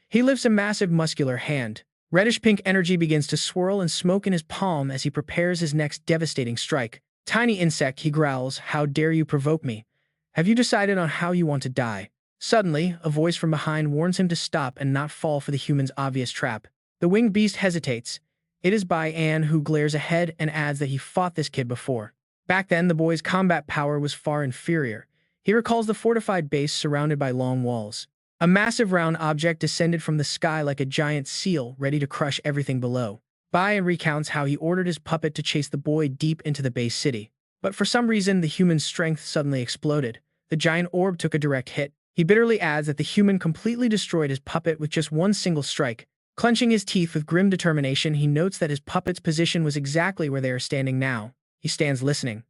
He lifts a massive muscular hand. Reddish-pink energy begins to swirl and smoke in his palm as he prepares his next devastating strike. Tiny insect, he growls, how dare you provoke me? Have you decided on how you want to die? Suddenly, a voice from behind warns him to stop and not fall for the human's obvious trap. The winged beast hesitates. It is Bayan, who glares ahead and adds that he fought this kid before. Back then, the boy's combat power was far inferior. He recalls the fortified base surrounded by long walls. A massive round object descended from the sky like a giant seal, ready to crush everything below. Bayan recounts how he ordered his puppet to chase the boy deep into the base city. But for some reason, the human's strength suddenly exploded. The giant orb took a direct hit. He bitterly adds that the human completely destroyed his puppet with just one single strike. Clenching his teeth with grim determination, he notes that his puppet's position was exactly where they are standing now. He stands listening.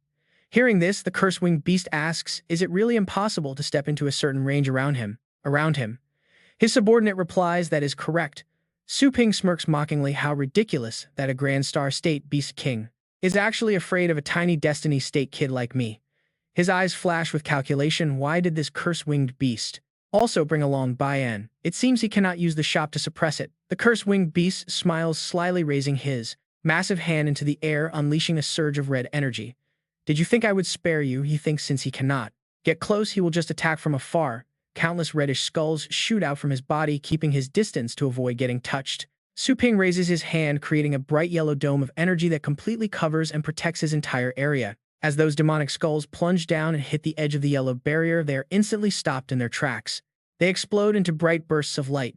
Hearing this, the curse-winged beast asks, is it really impossible to step into a certain range around him? His subordinate replies that is correct. Su Ping smirks mockingly. How ridiculous that a Grand Star State Beast King is actually afraid of a tiny Destiny State kid like me. His eyes flash with calculation. Why did this curse-winged beast also bring along Bayan? It seems he cannot use the shop to suppress it. The curse-winged beast smiles slyly, raising his massive hand into the air, unleashing a surge of red energy. Did you think I would spare you? He thinks since he cannot get close, he will just attack from afar. Countless reddish skulls shoot out from his body, keeping his distance to avoid getting touched. Su Ping raises his hand, creating a bright yellow dome of energy that completely covers and protects his entire area. As those demonic skulls plunge down and hit the edge of the yellow barrier, they are instantly stopped in their tracks. They explode into bright bursts of light.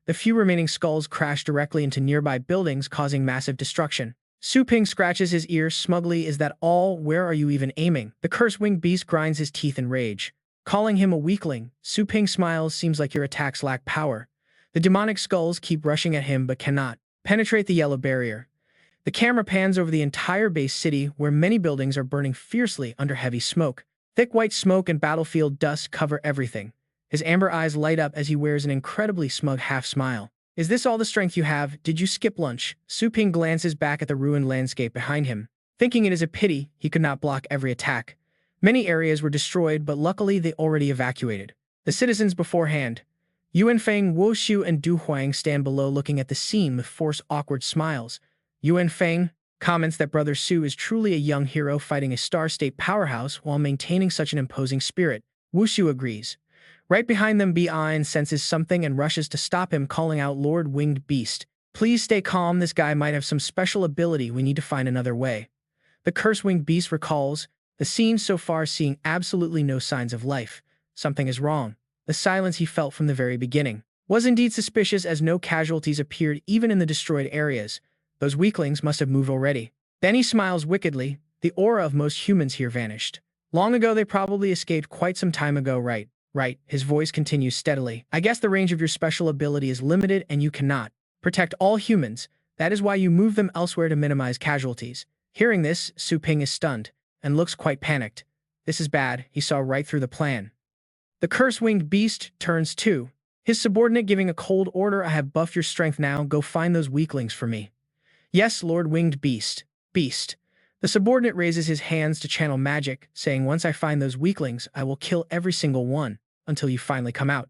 The few remaining skulls crash directly into nearby buildings, causing massive destruction. Su Ping scratches his ear smugly. Is that all? Where are you even aiming? The curse-winged beast grinds his teeth in rage. Calling him a weakling, Su Ping smiles. Seems like your attacks lack power. The demonic skulls keep rushing at him but cannot penetrate the yellow barrier. The camera pans over the entire base city, where many buildings are burning fiercely under heavy smoke. Thick white smoke and battlefield dust cover everything. His amber eyes light up as he wears an incredibly smug half-smile. Is this all the strength you have? Did you skip lunch? Su Ping glances back at the ruined landscape behind him, thinking it is a pity he could not block every attack. Many areas were destroyed, but luckily they already evacuated the citizens beforehand. Yuan Feng, Wu Xiu, and Du Huang stand below looking at the scene with forced, awkward smiles. Yuan Feng comments that Brother Su is truly a young hero fighting a Star State powerhouse while maintaining such an imposing spirit. Wu Xiu agrees. Right behind them, Bi senses something and rushes to stop him, calling out, Lord Winged Beast, please stay calm. This guy might have some special ability. We need to find another way. The curse-winged beast recalls the scene so far, seeing absolutely no signs of life. Something is wrong. The silence he felt from the very beginning was indeed suspicious, as no casualties appeared even in the destroyed areas. Those weaklings must have moved already. Then he smiles wickedly. The aura of most humans here vanished. Long ago, they probably escaped quite some time ago, right? Right, his voice continues steadily. I guess the range of your special ability is limited and you cannot protect all humans. That is why you move them elsewhere to minimize casualties. Hearing this, Su Ping is stunned and looks quite panicked. This is bad. He saw right through the plan. The curse-winged beast turns to his subordinate, giving a cold order. I have buffed your strength now. Go find those weaklings for me. Yes, Lord Winged Beast. Beast. The subordinate raises his hands to channel magic, saying, once I find those weaklings, I will kill every single one until you finally come out.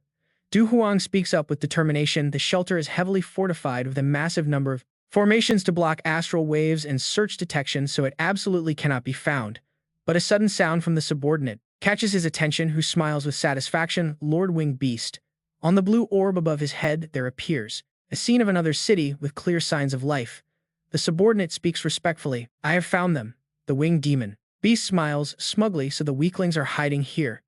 Du Huang speaks up with determination. The shelter is heavily fortified with a massive number of formations to block astral waves and search detection, so it absolutely cannot be found. But a sudden sound from the subordinate catches his attention, who smiles with satisfaction. Lord Winged Beast. On the blue orb above his head, there appears a scene of another city with clear signs of life. The subordinate speaks respectfully. I have found them. The winged demon beast smiles smugly. So the weaklings are hiding here.